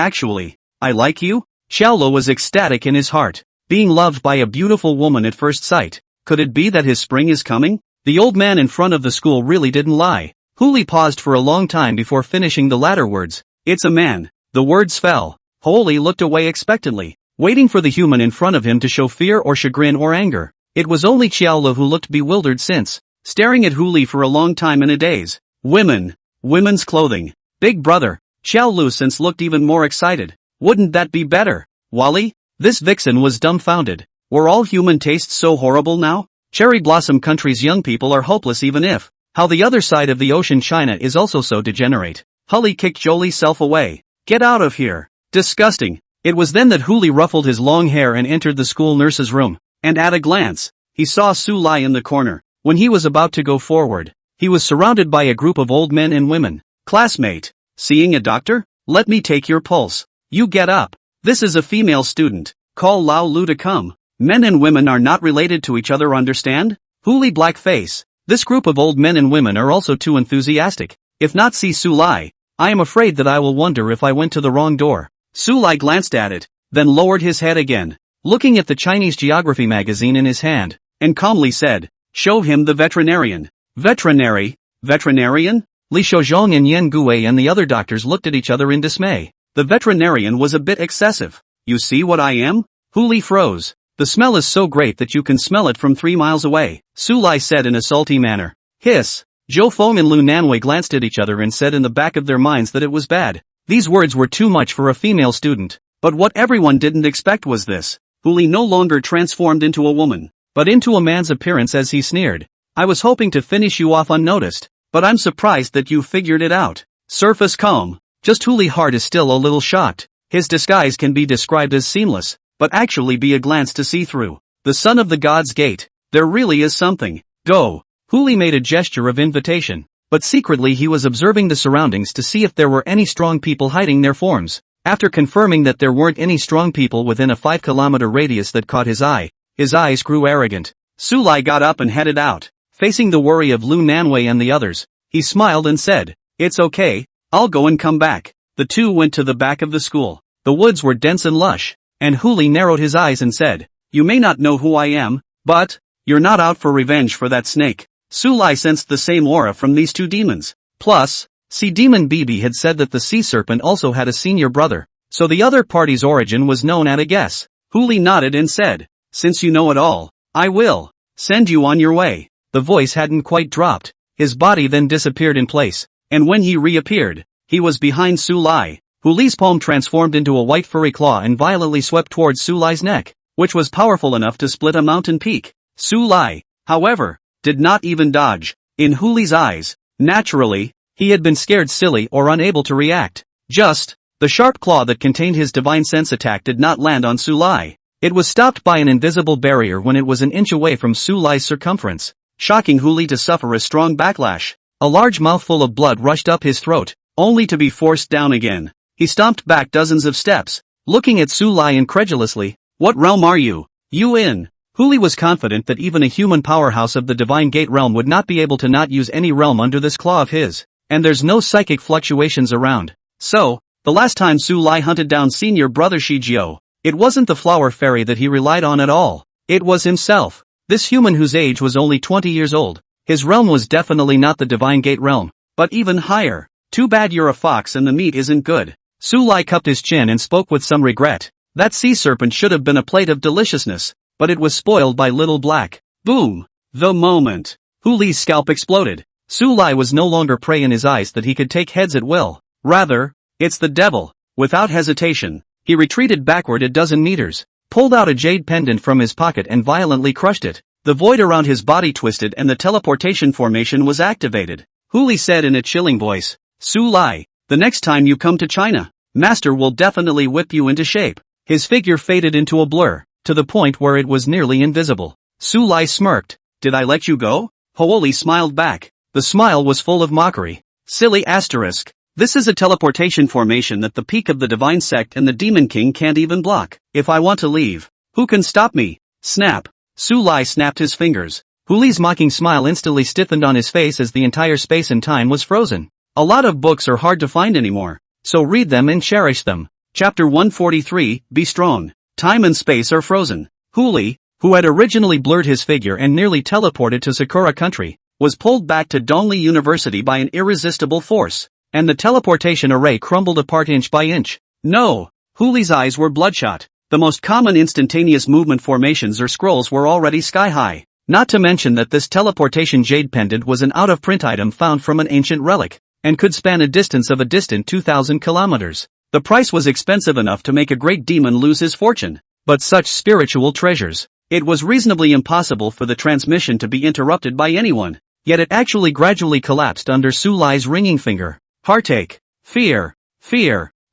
like you? Xiao Lu was ecstatic in his heart, being loved by a beautiful woman at first sight. Could it be that his spring is coming? The old man in front of the school really didn't lie. Hu Li paused for a long time before finishing the latter words. It's a man. The words fell. Hu Li looked away expectantly, waiting for the human in front of him to show fear or chagrin or anger. It was only Xiao Lu who looked bewildered since, staring at Hu Li for a long time in a daze. Women's clothing. Big brother. Xiao Lu since looked even more excited. Wouldn't that be better? Wally? This vixen was dumbfounded. Were all human tastes so horrible now? Cherry Blossom Country's young people are hopeless even if. How the other side of the ocean China is also so degenerate. Hu Li kicked Jolie's self away. Get out of here. Disgusting. It was then that Hu Li ruffled his long hair and entered the school nurse's room. And at a glance, he saw Su Lai in the corner. When he was about to go forward, he was surrounded by a group of old men and women. Classmate. Seeing a doctor? Let me take your pulse. You get up. This is a female student. Call Lao Lu to come. Men and women are not related to each other, understand? Hu Li black face. This group of old men and women are also too enthusiastic. If not see Su Lai, I am afraid that I will wonder if I went to the wrong door. Su Lai glanced at it, then lowered his head again, looking at the Chinese geography magazine in his hand, and calmly said, show him the veterinarian. Veterinarian? Li Shouzhong and Yen Gui and the other doctors looked at each other in dismay. The veterinarian was a bit excessive. You see what I am? Hu Li froze. The smell is so great that you can smell it from 3 miles away, Su Lai said in a salty manner. Hiss. Zhou Feng and Lu Nanwei glanced at each other and said in the back of their minds that it was bad. These words were too much for a female student. But what everyone didn't expect was this. Hu Li no longer transformed into a woman, but into a man's appearance as he sneered. I was hoping to finish you off unnoticed, but I'm surprised that you figured it out. Surface calm. Just Hu Li's heart is still a little shocked. His disguise can be described as seamless, but actually be a glance to see through. The son of the God's Gate. There really is something. Go. Hu Li made a gesture of invitation, but secretly he was observing the surroundings to see if there were any strong people hiding their forms. After confirming that there weren't any strong people within a 5-kilometer radius that caught his eyes grew arrogant. Su Lai got up and headed out. Facing the worry of Lu Nanwei and the others, he smiled and said, it's okay, I'll go and come back. The two went to the back of the school. The woods were dense and lush, and Hu Li narrowed his eyes and said, you may not know who I am, but, you're not out for revenge for that snake. Su Lai sensed the same aura from these two demons. Plus, Sea Demon Bibi had said that the sea serpent also had a senior brother, so the other party's origin was known at a guess. Hu Li nodded and said, since you know it all, I will send you on your way. The voice hadn't quite dropped. His body then disappeared in place, and when he reappeared, he was behind Su Lai. Hu Li's palm transformed into a white furry claw and violently swept towards Su Lai's neck, which was powerful enough to split a mountain peak. Su Lai, however, did not even dodge. In Hu Li's eyes, naturally, he had been scared silly or unable to react. The sharp claw that contained his divine sense attack did not land on Su Lai. It was stopped by an invisible barrier when it was an inch away from Su Lai's circumference, shocking Hu Li to suffer a strong backlash. A large mouthful of blood rushed up his throat, only to be forced down again. He stomped back dozens of steps, looking at Su Lai incredulously. What realm are you? You in? Hu Li was confident that even a human powerhouse of the Divine Gate realm would not be able to not use any realm under this claw of his, and there's no psychic fluctuations around. So, the last time Su Lai hunted down senior brother Shijiao, it wasn't the flower fairy that he relied on at all. It was himself. This human whose age was only 20 years old. His realm was definitely not the Divine Gate realm, but even higher. Too bad you're a fox and the meat isn't good. Su Lai cupped his chin and spoke with some regret. That sea serpent should have been a plate of deliciousness, but it was spoiled by Little Black. Boom! The moment Hu Li's scalp exploded, Su Lai was no longer prey in his eyes that he could take heads at will. Rather, it's the devil. Without hesitation, he retreated backward a dozen meters, pulled out a jade pendant from his pocket and violently crushed it. The void around his body twisted and the teleportation formation was activated. Hu Li said in a chilling voice, Su Lai, the next time you come to China, Master will definitely whip you into shape. His figure faded into a blur, to the point where it was nearly invisible. Su Lai smirked. Did I let you go? Hu Li smiled back. The smile was full of mockery. Silly asterisk. This is a teleportation formation that the peak of the divine sect and the demon king can't even block. If I want to leave, who can stop me? Snap. Su Lai snapped his fingers. Hu Li's mocking smile instantly stiffened on his face as the entire space and time was frozen. A lot of books are hard to find anymore, so read them and cherish them. Chapter 143, Be Strong. Time and space are frozen. Hu Li, who had originally blurred his figure and nearly teleported to Sakura country, was pulled back to Dongli University by an irresistible force, and the teleportation array crumbled apart inch by inch. No! Hu Li's eyes were bloodshot. The most common instantaneous movement formations or scrolls were already sky-high. Not to mention that this teleportation jade pendant was an out-of-print item found from an ancient relic, and could span a distance of a distant 2,000 kilometers. The price was expensive enough to make a great demon lose his fortune. But such spiritual treasures, it was reasonably impossible for the transmission to be interrupted by anyone. Yet it actually gradually collapsed under Su Lai's ringing finger. Heartache, fear,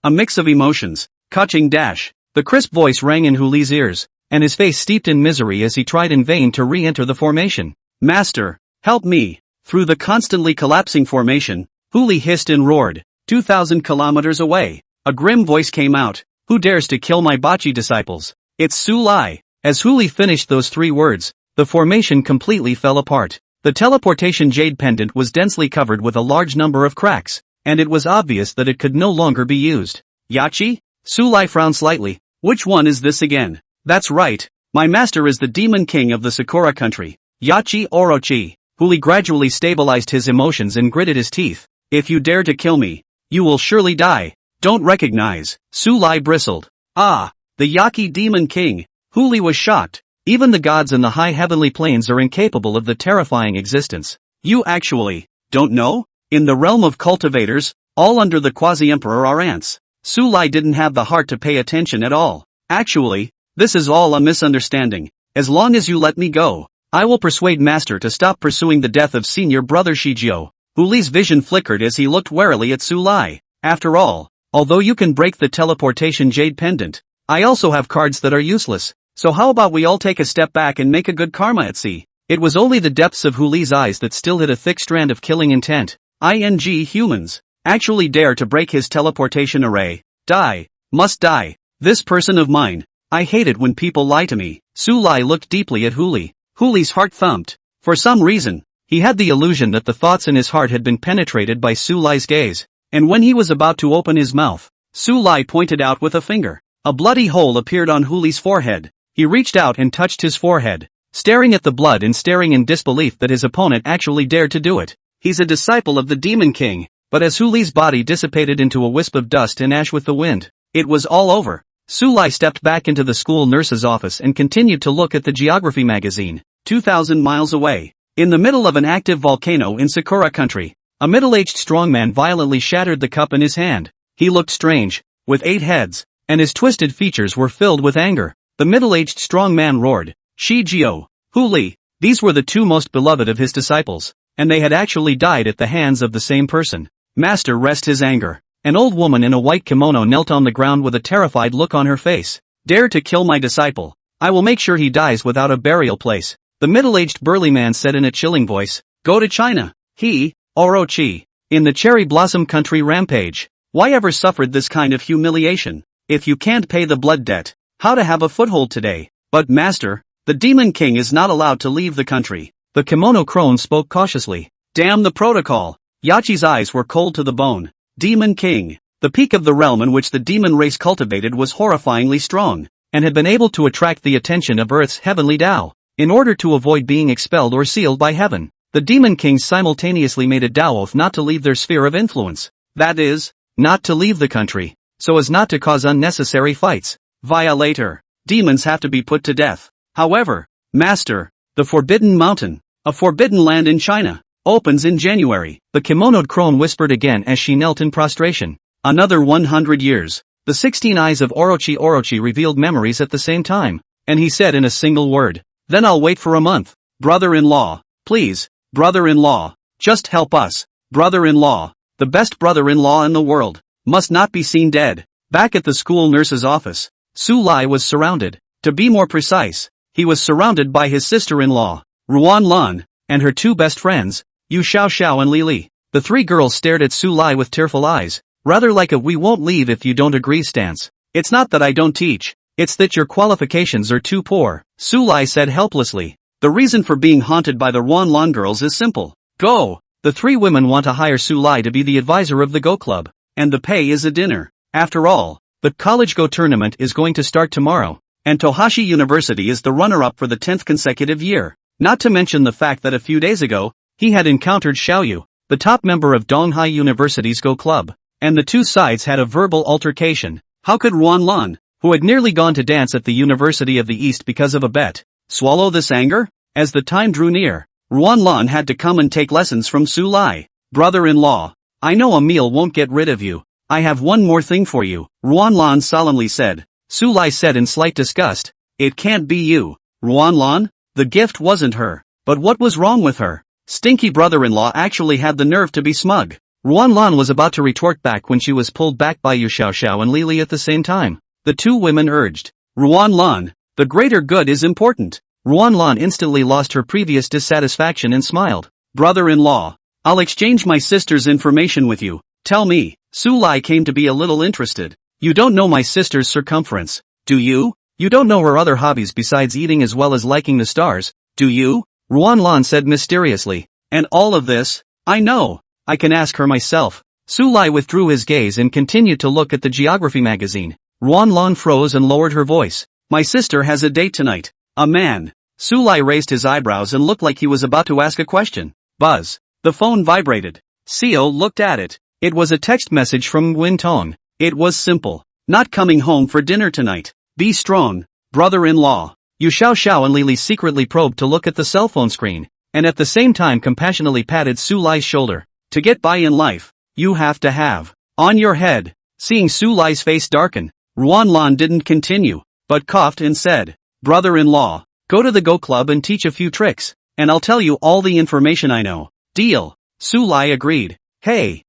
a mix of emotions, Kaching dash. The crisp voice rang in Hu Li's ears, and his face steeped in misery as he tried in vain to re-enter the formation. Master, help me! Through the constantly collapsing formation, Hu Li hissed and roared. 2,000 kilometers away, a grim voice came out. Who dares to kill my Bachi disciples? It's Su Lai. As Hu Li finished those 3 words, the formation completely fell apart. The teleportation jade pendant was densely covered with a large number of cracks, and it was obvious that it could no longer be used. Yachi? Su Lai frowned slightly. Which one is this again? That's right. My master is the demon king of the Sakura country. Yachi Orochi. Hu Li gradually stabilized his emotions and gritted his teeth. If you dare to kill me, you will surely die. Don't recognize. Su Lai bristled. Ah, the Yaki demon king. Hu Li was shocked. Even the gods in the high heavenly planes are incapable of the terrifying existence. You actually don't know? In the realm of cultivators, all under the quasi-emperor are ants. Su Lai didn't have the heart to pay attention at all. Actually, this is all a misunderstanding. As long as you let me go, I will persuade Master to stop pursuing the death of senior brother Shijio. Hu Li's vision flickered as he looked warily at Su Lai. After all, although you can break the teleportation jade pendant, I also have cards that are useless. So how about we all take a step back and make a good karma at sea? It was only the depths of Hu Li's eyes that still hid a thick strand of killing intent. Humans actually dare to break his teleportation array. Die. Must die. This person of mine. I hate it when people lie to me. Su Lai looked deeply at Hu Li. Hu Li's heart thumped. For some reason, he had the illusion that the thoughts in his heart had been penetrated by Su Lai's gaze. And when he was about to open his mouth, Su Lai pointed out with a finger. A bloody hole appeared on Hu Li's forehead. He reached out and touched his forehead, staring at the blood and staring in disbelief that his opponent actually dared to do it. He's a disciple of the Demon King. But as Hu Li's body dissipated into a wisp of dust and ash with the wind, it was all over. Su Lai stepped back into the school nurse's office and continued to look at the geography magazine. 2,000 miles away, in the middle of an active volcano in Sakura country, a middle-aged strongman violently shattered the cup in his hand. He looked strange, with 8 heads, and his twisted features were filled with anger. The middle-aged strongman roared, Shijio, Hu Li. These were the 2 most beloved of his disciples, and they had actually died at the hands of the same person. Master, rest his anger. An old woman in a white kimono knelt on the ground with a terrified look on her face. Dare to kill my disciple. I will make sure he dies without a burial place. The middle-aged burly man said in a chilling voice. Go to China. He, Orochi, in the cherry blossom country rampage. Why ever suffered this kind of humiliation? If you can't pay the blood debt, how to have a foothold today? But master, the demon king is not allowed to leave the country. The kimono crone spoke cautiously. Damn the protocol. Yachi's eyes were cold to the bone. Demon King. The peak of the realm in which the demon race cultivated was horrifyingly strong, and had been able to attract the attention of Earth's heavenly Tao. In order to avoid being expelled or sealed by heaven, the demon kings simultaneously made a Tao oath not to leave their sphere of influence. That is, not to leave the country, so as not to cause unnecessary fights. Violator. Demons have to be put to death. However, Master, the Forbidden Mountain, a forbidden land in China, opens in January. The kimonoed crone whispered again as she knelt in prostration. Another 100 years. The 16 eyes of Orochi revealed memories at the same time, and he said in a single word, then I'll wait for a month. Brother-in-law, please, brother-in-law, just help us. Brother-in-law, the best brother-in-law in the world, must not be seen dead. Back at the school nurse's office, Su Lai was surrounded. To be more precise, he was surrounded by his sister-in-law, Ruan Lan, and her 2 best friends, Yu Xiao and Li Li. The three girls stared at Su Lai with tearful eyes, rather like a "we won't leave if you don't agree" stance. "It's not that I don't teach, it's that your qualifications are too poor," Su Lai said helplessly. "The reason for being haunted by the Ruanlan girls is simple. Go!" The three women want to hire Su Lai to be the advisor of the Go Club, and the pay is a dinner. After all, the college Go tournament is going to start tomorrow, and Tohashi University is the runner-up for the 10th consecutive year. Not to mention the fact that a few days ago, he had encountered Xiaoyu, the top member of Donghai University's Go Club, and the two sides had a verbal altercation. How could Ruanlan, who had nearly gone to dance at the University of the East because of a bet, swallow this anger? As the time drew near, Ruanlan had to come and take lessons from Su Lai. "Brother-in-law, I know a meal won't get rid of you. I have one more thing for you," Ruanlan solemnly said. Su Lai said in slight disgust, "It can't be you, Ruanlan." The gift wasn't her. But what was wrong with her? Stinky brother-in-law actually had the nerve to be smug. Ruanlan was about to retort back when she was pulled back by Yu Xiaoxiao and Lili at the same time. The two women urged, "Ruanlan, the greater good is important." Ruanlan instantly lost her previous dissatisfaction and smiled. "Brother-in-law, I'll exchange my sister's information with you. Tell me." Su Lai came to be a little interested. "You don't know my sister's circumference, do you? You don't know her other hobbies besides eating as well as liking the stars, do you?" Ruanlan said mysteriously. "And all of this? I know. I can ask her myself." Su Lai withdrew his gaze and continued to look at the geography magazine. Ruanlan froze and lowered her voice. "My sister has a date tonight. A man." Su Lai raised his eyebrows and looked like he was about to ask a question. Buzz. The phone vibrated. Seo looked at it. It was a text message from Nguyen Tong. It was simple. "Not coming home for dinner tonight. Be strong, brother-in-law." Yu Xiaoxiao and Lili secretly probed to look at the cell phone screen, and at the same time compassionately patted Su Lai's shoulder. "To get by in life, you have to have on your head." Seeing Su Lai's face darken, Ruanlan didn't continue, but coughed and said, "Brother-in-law, go to the Go Club and teach a few tricks, and I'll tell you all the information I know." "Deal." Su Lai agreed. Hey,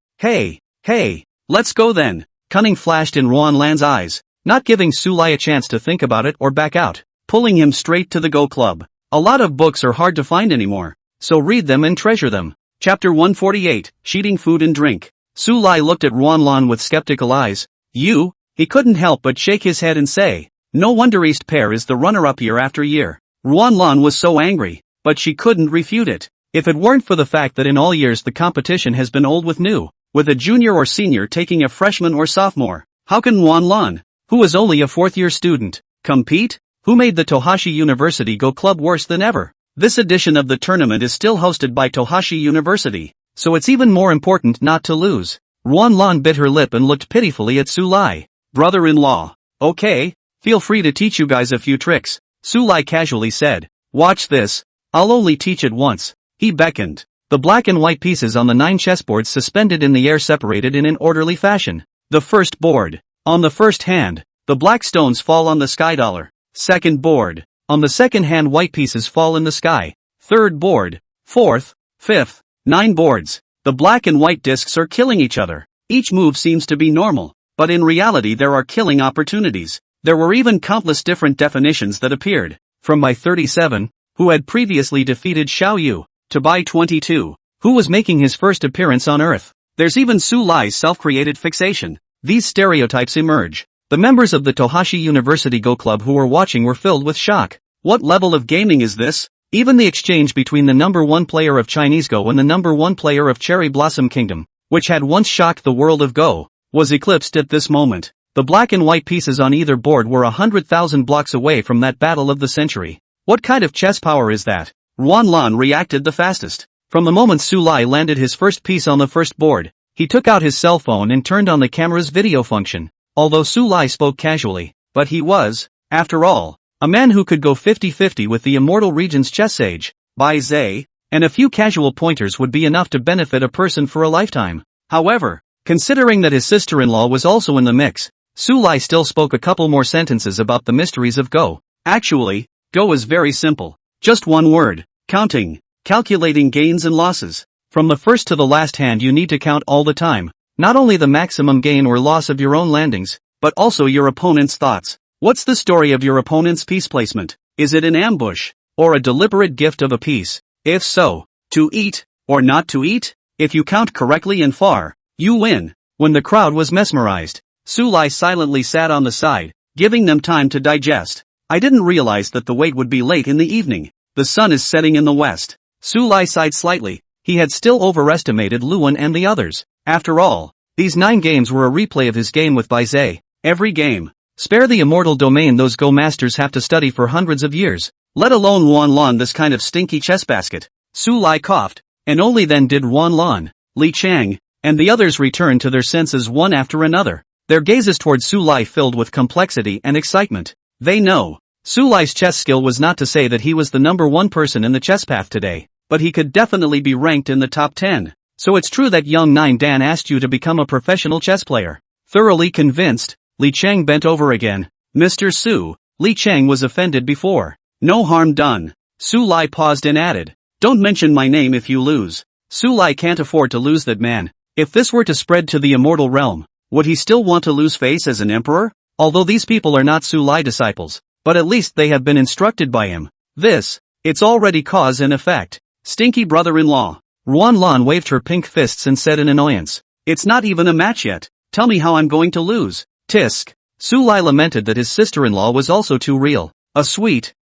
let's go then." Cunning flashed in Ruanlan's eyes, not giving Su Lai a chance to think about it or back out, pulling him straight to the Go Club. A lot of books are hard to find anymore, so read them and treasure them. Chapter 148, Cheating Food and Drink. Su Lai looked at Ruanlan with skeptical eyes. "You?" He couldn't help but shake his head and say, "No wonder East Pair is the runner-up year after year." Ruanlan was so angry, but she couldn't refute it. If it weren't for the fact that in all years the competition has been old with new, with a junior or senior taking a freshman or sophomore, how can Ruanlan, who is only a fourth-year student, compete? Who made the Tohashi University Go Club worse than ever? This edition of the tournament is still hosted by Tohashi University, so it's even more important not to lose. Ruanlan bit her lip and looked pitifully at Su Lai. "Brother-in-law, okay, feel free to teach you guys a few tricks," Su Lai casually said. "Watch this, I'll only teach it once." He beckoned. The black and white pieces on the 9 chessboards suspended in the air separated in an orderly fashion. The first board. On the first hand, the black stones fall on the sky dollar. Second board. On the second hand white pieces fall in the sky. Third board. Fourth. Fifth. 9 boards. The black and white discs are killing each other. Each move seems to be normal, but in reality there are killing opportunities. There were even countless different definitions that appeared. From Bai 37, who had previously defeated Xiaoyu, to Bai 22, who was making his first appearance on Earth. There's even Su Lai's self-created fixation. These stereotypes emerge. The members of the Tohashi University Go Club who were watching were filled with shock. What level of gaming is this? Even the exchange between the #1 player of Chinese Go and the #1 player of Cherry Blossom Kingdom, which had once shocked the world of Go, was eclipsed at this moment. The black and white pieces on either board were 100,000 blocks away from that battle of the century. What kind of chess power is that? Ruanlan reacted the fastest. From the moment Su Lai landed his first piece on the first board, he took out his cell phone and turned on the camera's video function. Although Su Lai spoke casually, but he was, after all, a man who could go 50-50 with the immortal region's chess sage, Bai Zhe, and a few casual pointers would be enough to benefit a person for a lifetime. However, considering that his sister-in-law was also in the mix, Su Lai still spoke a couple more sentences about the mysteries of Go. Actually, Go is very simple. Just one word, counting, calculating gains and losses. From the first to the last hand you need to count all the time, not only the maximum gain or loss of your own landings, but also your opponent's thoughts. What's the story of your opponent's piece placement? Is it an ambush, or a deliberate gift of a piece? If so, to eat, or not to eat? If you count correctly and far, you win. When the crowd was mesmerized, Su Lai silently sat on the side, giving them time to digest. I didn't realize that the wait would be late in the evening. The sun is setting in the west. Su Lai sighed slightly. He had still overestimated Luan and the others. After all, these 9 games were a replay of his game with Bai Zhe. Every game. Spare the immortal domain those Go masters have to study for hundreds of years. Let alone Ruan Lan, this kind of stinky chess basket. Su Lai coughed, and only then did Ruan Lan, Li Chang, and the others return to their senses one after another. Their gazes toward Su Lai filled with complexity and excitement. They know. Su Lai's chess skill was not to say that he was the number 1 person in the chess path today, but he could definitely be ranked in the top 10. So it's true that young Nine Dan asked you to become a professional chess player. Thoroughly convinced, Li Chang bent over again. Mr. Su, Li Chang was offended before. No harm done. Su Lai paused and added, don't mention my name if you lose. Su Lai can't afford to lose that man. If this were to spread to the immortal realm, would he still want to lose face as an emperor? Although these people are not Su Lai disciples, but at least they have been instructed by him. It's already cause and effect. Stinky brother-in-law. Ruan Lan waved her pink fists and said in annoyance, it's not even a match yet. Tell me how I'm going to lose. Tisk. Su Lai lamented that his sister-in-law was also too real. A sweet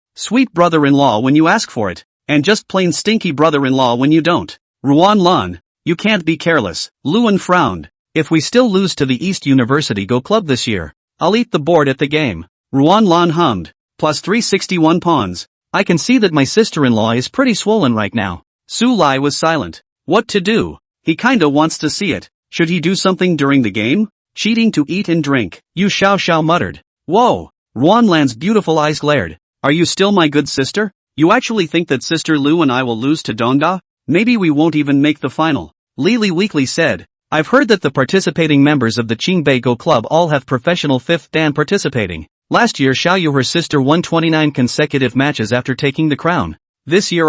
brother-in-law when you ask for it, and just plain stinky brother-in-law when you don't. Ruan Lan, you can't be careless. Luan frowned. If we still lose to the East University Go Club this year, I'll eat the board at the game. Ruan Lan hummed. Plus 361 pawns. I can see that my sister-in-law is pretty swollen right now. Su Lai was silent. What to do? He kinda wants to see it. Should he do something during the game? Cheating to eat and drink. Yu Xiao muttered. Whoa! Ruan Lan's beautiful eyes glared. Are you still my good sister? You actually think that Sister Lu and I will lose to Dongda? Maybe we won't even make the final. Lili weakly said. I've heard that the participating members of the Qingbei Go Club all have professional 5th Dan participating. Last year Xiaoyu her sister won 29 consecutive matches after taking the crown. This year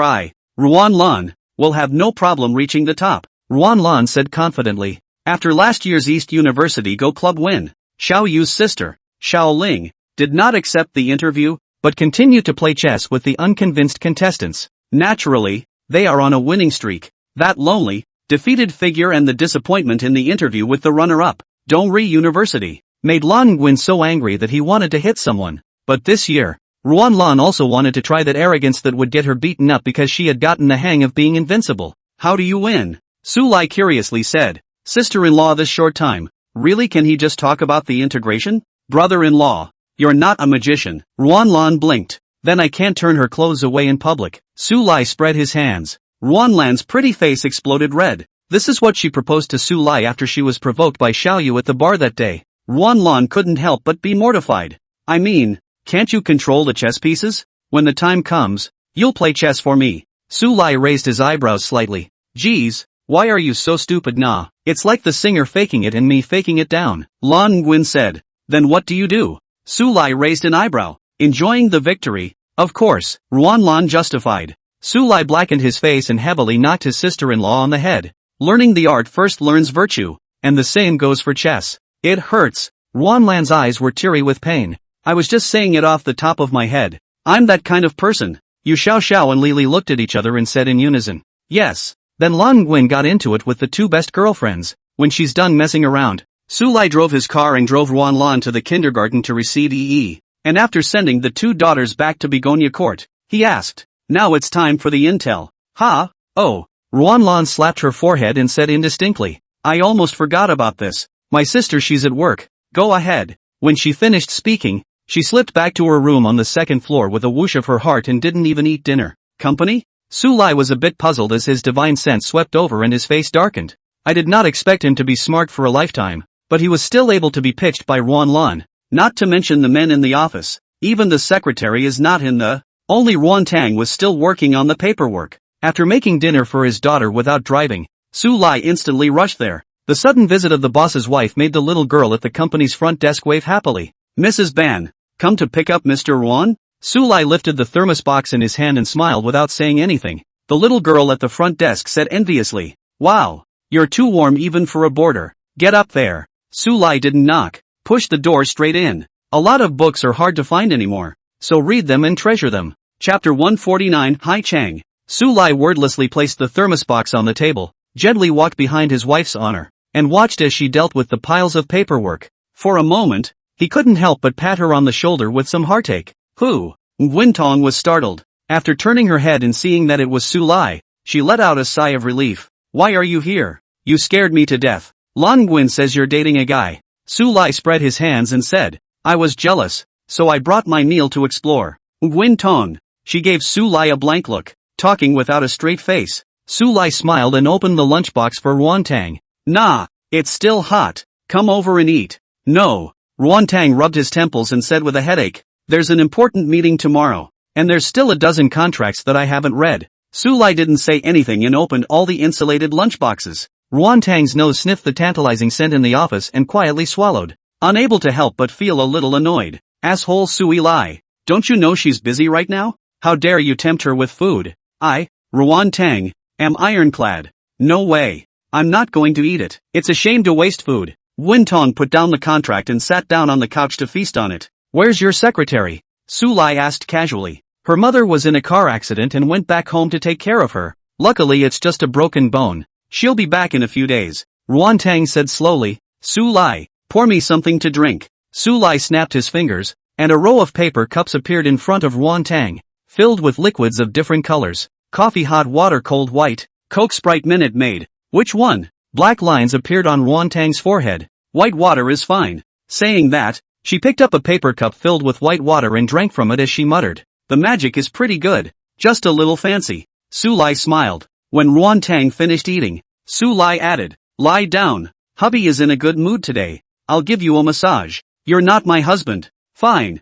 Ruan Lan, will have no problem reaching the top. Ruan Lan said confidently. After last year's East University Go Club win, Xiaoyu's sister, Xiao Ling, did not accept the interview, but continued to play chess with the unconvinced contestants. Naturally, they are on a winning streak. That lonely, defeated figure and the disappointment in the interview with the runner-up, Dongri University, made Lan Nguyen so angry that he wanted to hit someone. But this year, Ruan Lan also wanted to try that arrogance that would get her beaten up because she had gotten the hang of being invincible. How do you win? Su Lai curiously said. Sister-in-law this short time. Really, can he just talk about the integration? Brother-in-law. You're not a magician. Ruan Lan blinked. Then I can't turn her clothes away in public. Su Lai spread his hands. Ruan Lan's pretty face exploded red. This is what she proposed to Su Lai after she was provoked by Xiaoyu at the bar that day. Ruan Lan couldn't help but be mortified. I mean, can't you control the chess pieces? When the time comes, you'll play chess for me. Su Lai raised his eyebrows slightly. Geez, why are you so stupid? Nah, it's like the singer faking it and me faking it down. Lan Nguyen said. Then what do you do? Su Lai raised an eyebrow. Enjoying the victory, of course, Ruan Lan justified. Su Lai blackened his face and heavily knocked his sister-in-law on the head. Learning the art first learns virtue, and the same goes for chess. It hurts. Ruan Lan's eyes were teary with pain. I was just saying it off the top of my head. I'm that kind of person. Yu Xiao and Lili looked at each other and said in unison. Yes. Then Lan Nguyen got into it with the 2 best girlfriends. When she's done messing around, Su Lai drove his car and drove Ruan Lan to the kindergarten to receive EE. And after sending the 2 daughters back to Begonia Court, he asked, now it's time for the intel. Ha? Oh. Ruan Lan slapped her forehead and said indistinctly, I almost forgot about this. My sister, she's at work. Go ahead. When she finished speaking, she slipped back to her room on the 2nd floor with a whoosh of her heart and didn't even eat dinner. Company? Su Lai was a bit puzzled as his divine sense swept over and his face darkened. I did not expect him to be smart for a lifetime, but he was still able to be pitched by Ruan Lan. Not to mention the men in the office. Even the secretary is not in the... Only Ruan Tang was still working on the paperwork. After making dinner for his daughter without driving, Su Lai instantly rushed there. The sudden visit of the boss's wife made the little girl at the company's front desk wave happily. Mrs. Ban, come to pick up Mr. Ruan? Su Lai lifted the thermos box in his hand and smiled without saying anything. The little girl at the front desk said enviously, wow, you're too warm even for a boarder. Get up there. Su Lai didn't knock. Pushed the door straight in. A lot of books are hard to find anymore, so read them and treasure them. Chapter 149 Hai Chang. Su Lai wordlessly placed the thermos box on the table, gently walked behind his wife's honor, and watched as she dealt with the piles of paperwork. For a moment, he couldn't help but pat her on the shoulder with some heartache. Who? Nguyen was startled. After turning her head and seeing that it was Su Lai, she let out a sigh of relief. Why are you here? You scared me to death. Lan Nguyen says you're dating a guy. Su Lai spread his hands and said, I was jealous, so I brought my meal to explore. Nguyen. She gave Su Lai a blank look, talking without a straight face. Su Lai smiled and opened the lunchbox for Ruan Tang. Nah, it's still hot. Come over and eat. No. Ruan Tang rubbed his temples and said with a headache, there's an important meeting tomorrow, and there's still a dozen contracts that I haven't read. Su Lai didn't say anything and opened all the insulated lunchboxes. Ruan Tang's nose sniffed the tantalizing scent in the office and quietly swallowed, unable to help but feel a little annoyed. Asshole Sui Lai. Don't you know she's busy right now? How dare you tempt her with food? I, Ruan Tang, am ironclad. No way. I'm not going to eat it. It's a shame to waste food. Nguyen Tong put down the contract and sat down on the couch to feast on it. Where's your secretary? Su Lai asked casually. Her mother was in a car accident and went back home to take care of her. Luckily it's just a broken bone. She'll be back in a few days. Ruan Tang said slowly. Su Lai, pour me something to drink. Su Lai snapped his fingers, and a row of paper cups appeared in front of Ruan Tang, filled with liquids of different colors. Coffee hot water cold white, Coke Sprite Minute Maid. Which one? Black lines appeared on Ruan Tang's forehead. White water is fine. Saying that, she picked up a paper cup filled with white water and drank from it as she muttered. The magic is pretty good. Just a little fancy. Su Lai smiled. When Ruan Tang finished eating, Su Lai added, lie down. Hubby is in a good mood today. I'll give you a massage. You're not my husband. Fine.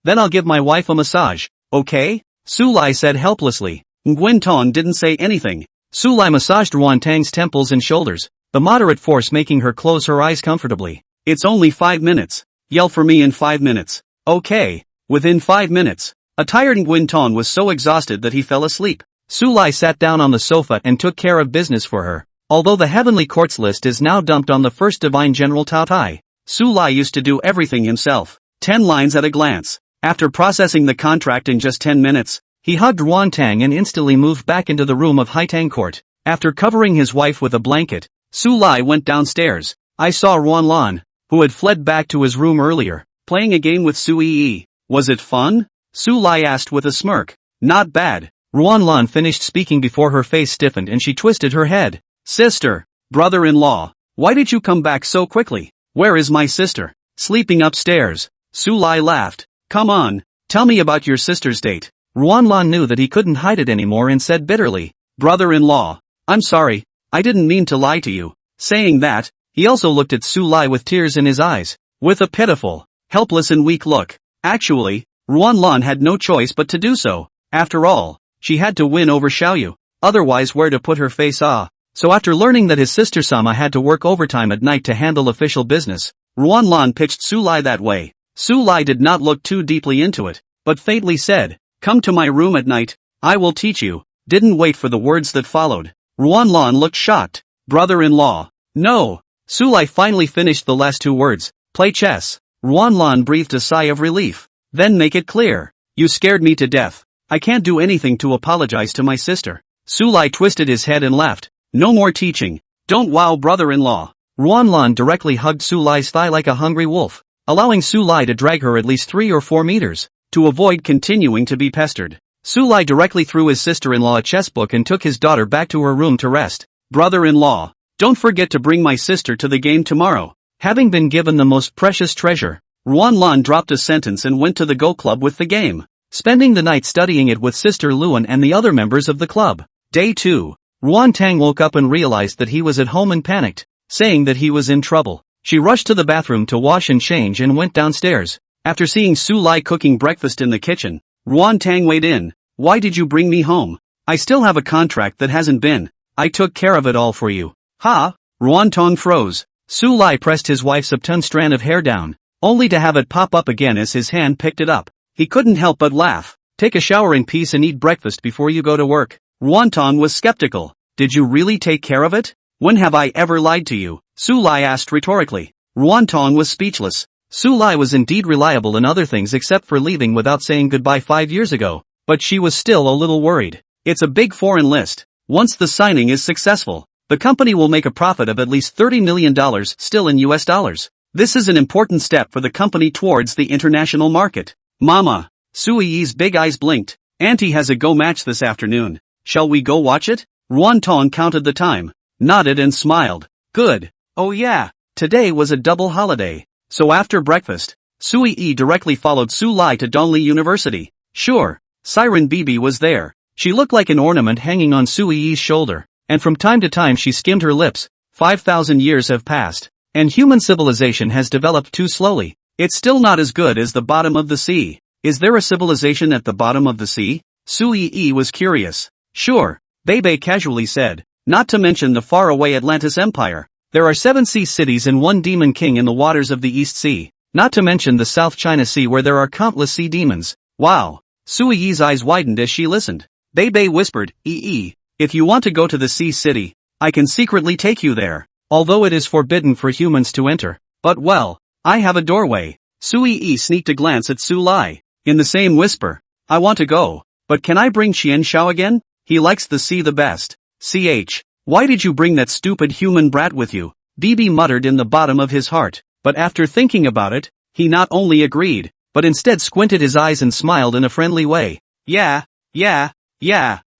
Then I'll give my wife a massage. Okay? Su Lai said helplessly. Nguyen Ton didn't say anything. Su Lai massaged Ruan Tang's temples and shoulders, the moderate force making her close her eyes comfortably. It's only 5 minutes. Yell for me in 5 minutes. Okay. Within 5 minutes. A tired Nguyen Ton was so exhausted that he fell asleep. Su Lai sat down on the sofa and took care of business for her. Although the Heavenly Courts list is now dumped on the first Divine General Tao Tai, Su Lai used to do everything himself. 10 lines at a glance. After processing the contract in just 10 minutes, he hugged Ruan Tang and instantly moved back into the room of Haitang Court. After covering his wife with a blanket, Su Lai went downstairs. I saw Ruan Lan, who had fled back to his room earlier, playing a game with Su Yi. Was it fun? Su Lai asked with a smirk. Not bad. Ruan Lan finished speaking before her face stiffened and she twisted her head. Sister, brother-in-law, why did you come back so quickly? Where is my sister? Sleeping upstairs. Su Lai laughed. Come on, tell me about your sister's date. Ruan Lan knew that he couldn't hide it anymore and said bitterly, brother-in-law, I'm sorry, I didn't mean to lie to you. Saying that, he also looked at Su Lai with tears in his eyes, with a pitiful, helpless and weak look. Actually, Ruan Lan had no choice but to do so. After all, she had to win over Xiaoyu, otherwise where to put her face So after learning that his sister Sama had to work overtime at night to handle official business, Ruan Lan pitched Su Lai that way. Su Lai did not look too deeply into it, but faintly said, come to my room at night, I will teach you. Didn't wait for the words that followed. Ruan Lan looked shocked. Brother-in-law. No. Su Lai finally finished the last 2 words. Play chess. Ruan Lan breathed a sigh of relief. Then make it clear. You scared me to death. I can't do anything to apologize to my sister. Su Lai twisted his head and laughed. No more teaching. Don't wow brother-in-law. Ruan Lan directly hugged Su Lai's thigh like a hungry wolf, allowing Su Lai to drag her at least 3 or 4 meters, to avoid continuing to be pestered. Su Lai directly threw his sister-in-law a chess book and took his daughter back to her room to rest. Brother-in-law, don't forget to bring my sister to the game tomorrow. Having been given the most precious treasure, Ruan Lan dropped a sentence and went to the Go Club with the game, spending the night studying it with Sister Luan and the other members of the club. Day 2. Ruan Tang woke up and realized that he was at home and panicked, saying that he was in trouble. She rushed to the bathroom to wash and change and went downstairs. After seeing Su Lai cooking breakfast in the kitchen, Ruan Tang weighed in. Why did you bring me home? I still have a contract that hasn't been. I took care of it all for you. Ha! Ruan Tong froze. Su Lai pressed his wife's upturned strand of hair down, only to have it pop up again as his hand picked it up. He couldn't help but laugh. Take a shower in peace and eat breakfast before you go to work. Ruan Tong was skeptical. Did you really take care of it? When have I ever lied to you? Su Lai asked rhetorically. Ruan Tong was speechless. Su Lai was indeed reliable in other things except for leaving without saying goodbye 5 years ago, but she was still a little worried. It's a big foreign list. Once the signing is successful, The company will make a profit of at least $30 million still in US dollars. This is an important step for the company towards the international market. Mama. Sui-Yi's big eyes blinked. Auntie has a go match this afternoon. Shall we go watch it? Ruan Tong counted the time, nodded and smiled. Good. Oh yeah, today was a double holiday. So after breakfast, Sui-Yi directly followed Su Lai to Dongli University. Sure. Siren Bibi was there. She looked like an ornament hanging on Sui-Yi's shoulder, and from time to time she skimmed her lips. 5,000 years have passed, and human civilization has developed too slowly. It's still not as good as the bottom of the sea. Is there a civilization at the bottom of the sea? Sui-Yi was curious. Sure, Bebe casually said, not to mention the faraway Atlantis Empire. There are 7 sea cities and 1 demon king in the waters of the East Sea, not to mention the South China Sea where there are countless sea demons. Wow. Sui-Yi's eyes widened as she listened. Bebe whispered, if you want to go to the sea city, I can secretly take you there, although it is forbidden for humans to enter. But well, I have a doorway. Sui-Yi sneaked a glance at Su Lai. In the same whisper, I want to go, but can I bring Qian Xiao again? He likes the sea the best. Why did you bring that stupid human brat with you? Bibi muttered in the bottom of his heart, but after thinking about it, he not only agreed, but instead squinted his eyes and smiled in a friendly way. Yeah.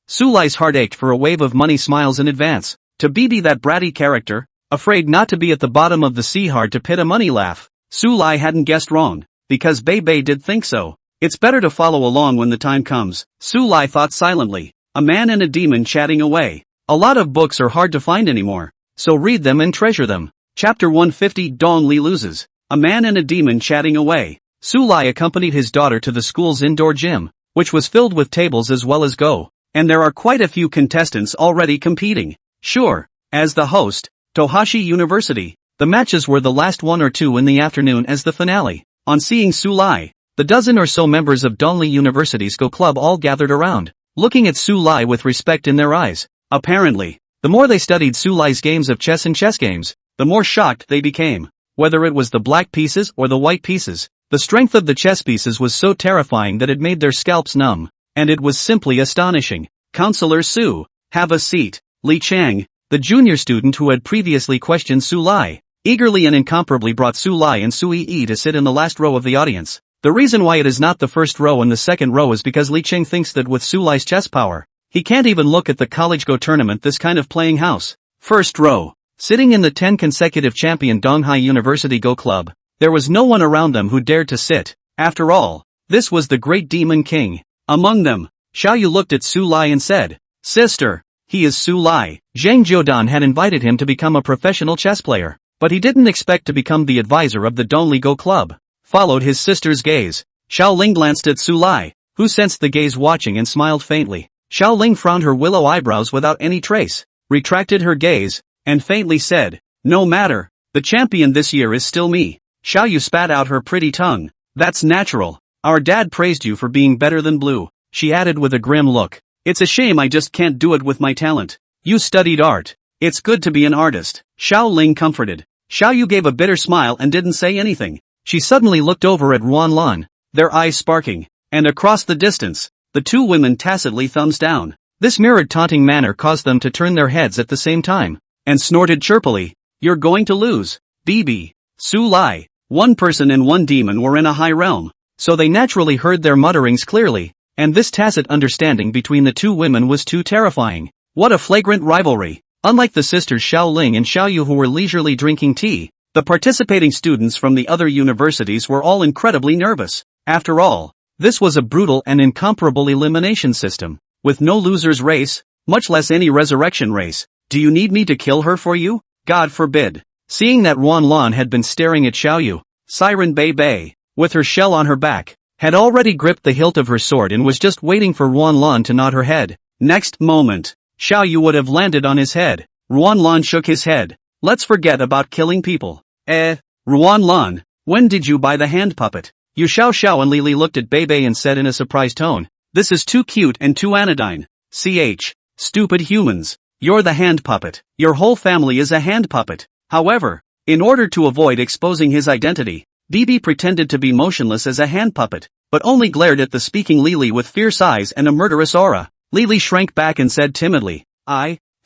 Sulai's heart ached for a wave of money smiles in advance. To Bibi, that bratty character, afraid not to be at the bottom of the sea, hard to pit a money laugh. Sulai hadn't guessed wrong, because Bebe did think so. It's better to follow along when the time comes, Sulai thought silently. A man and a demon chatting away. A lot of books are hard to find anymore, so read them and treasure them. Chapter 150, Dong Li loses. A man and a demon chatting away. Sulai accompanied his daughter to the school's indoor gym, which was filled with tables as well as go, and there are quite a few contestants already competing. Sure, as the host, Tohashi University, the matches were the last 1 or 2 in the afternoon as the finale. On seeing Sulai, the dozen or so members of Dongli University's Go Club all gathered around, looking at Sulai with respect in their eyes. Apparently, the more they studied Sulai's games of chess and chess games, the more shocked they became. Whether it was the black pieces or the white pieces, the strength of the chess pieces was so terrifying that it made their scalps numb, and it was simply astonishing. Counselor Su, have a seat. Li Chang, the junior student who had previously questioned Sulai, eagerly and incomparably brought Sulai and Sui-Yi to sit in the last row of the audience. The reason why it is not the first row and the second row is because Li Cheng thinks that with Sulai's chess power, he can't even look at the college Go tournament this kind of playing house. First row. Sitting in the 10 consecutive champion Donghai University Go Club, there was no one around them who dared to sit. After all, this was the great demon king. Among them, Xiaoyu looked at Sulai and said, Sister, he is Sulai. Zhang Jiudan had invited him to become a professional chess player, but he didn't expect to become the advisor of the Dongli Go Club. Followed his sister's gaze. Xiao Ling glanced at Sulai, who sensed the gaze watching and smiled faintly. Xiao Ling frowned her willow eyebrows without any trace, retracted her gaze, and faintly said, No matter, the champion this year is still me. Xiaoyu spat out her pretty tongue. That's natural. Our dad praised you for being better than blue, she added with a grim look. It's a shame I just can't do it with my talent. You studied art. It's good to be an artist. Xiao Ling comforted. Xiaoyu gave a bitter smile and didn't say anything. She suddenly looked over at Ruan Lan, their eyes sparking, and across the distance, the two women tacitly thumbs down. This mirrored taunting manner caused them to turn their heads at the same time, and snorted chirpily, You're going to lose. Bibi, Sulai, one person and one demon were in a high realm, so they naturally heard their mutterings clearly, and this tacit understanding between the two women was too terrifying. What a flagrant rivalry! Unlike the sisters Xiao Ling and Xiaoyu who were leisurely drinking tea, the participating students from the other universities were all incredibly nervous. After all, this was a brutal and incomparable elimination system, with no loser's race, much less any resurrection race. Do you need me to kill her for you? God forbid. Seeing that Ruan Lan had been staring at Xiaoyu, Siren Bei, with her shell on her back, had already gripped the hilt of her sword and was just waiting for Ruan Lan to nod her head. Next moment, Xiaoyu would have landed on his head. Ruan Lan shook his head. Let's forget about killing people. Ruan Lan, when did you buy the hand puppet? Yu Xiao Xiao and Lili looked at Bebe and said in a surprised tone, This is too cute and too anodyne. Stupid humans. You're the hand puppet. Your whole family is a hand puppet. However, in order to avoid exposing his identity, Bibi pretended to be motionless as a hand puppet, but only glared at the speaking Lili with fierce eyes and a murderous aura. Lili shrank back and said timidly,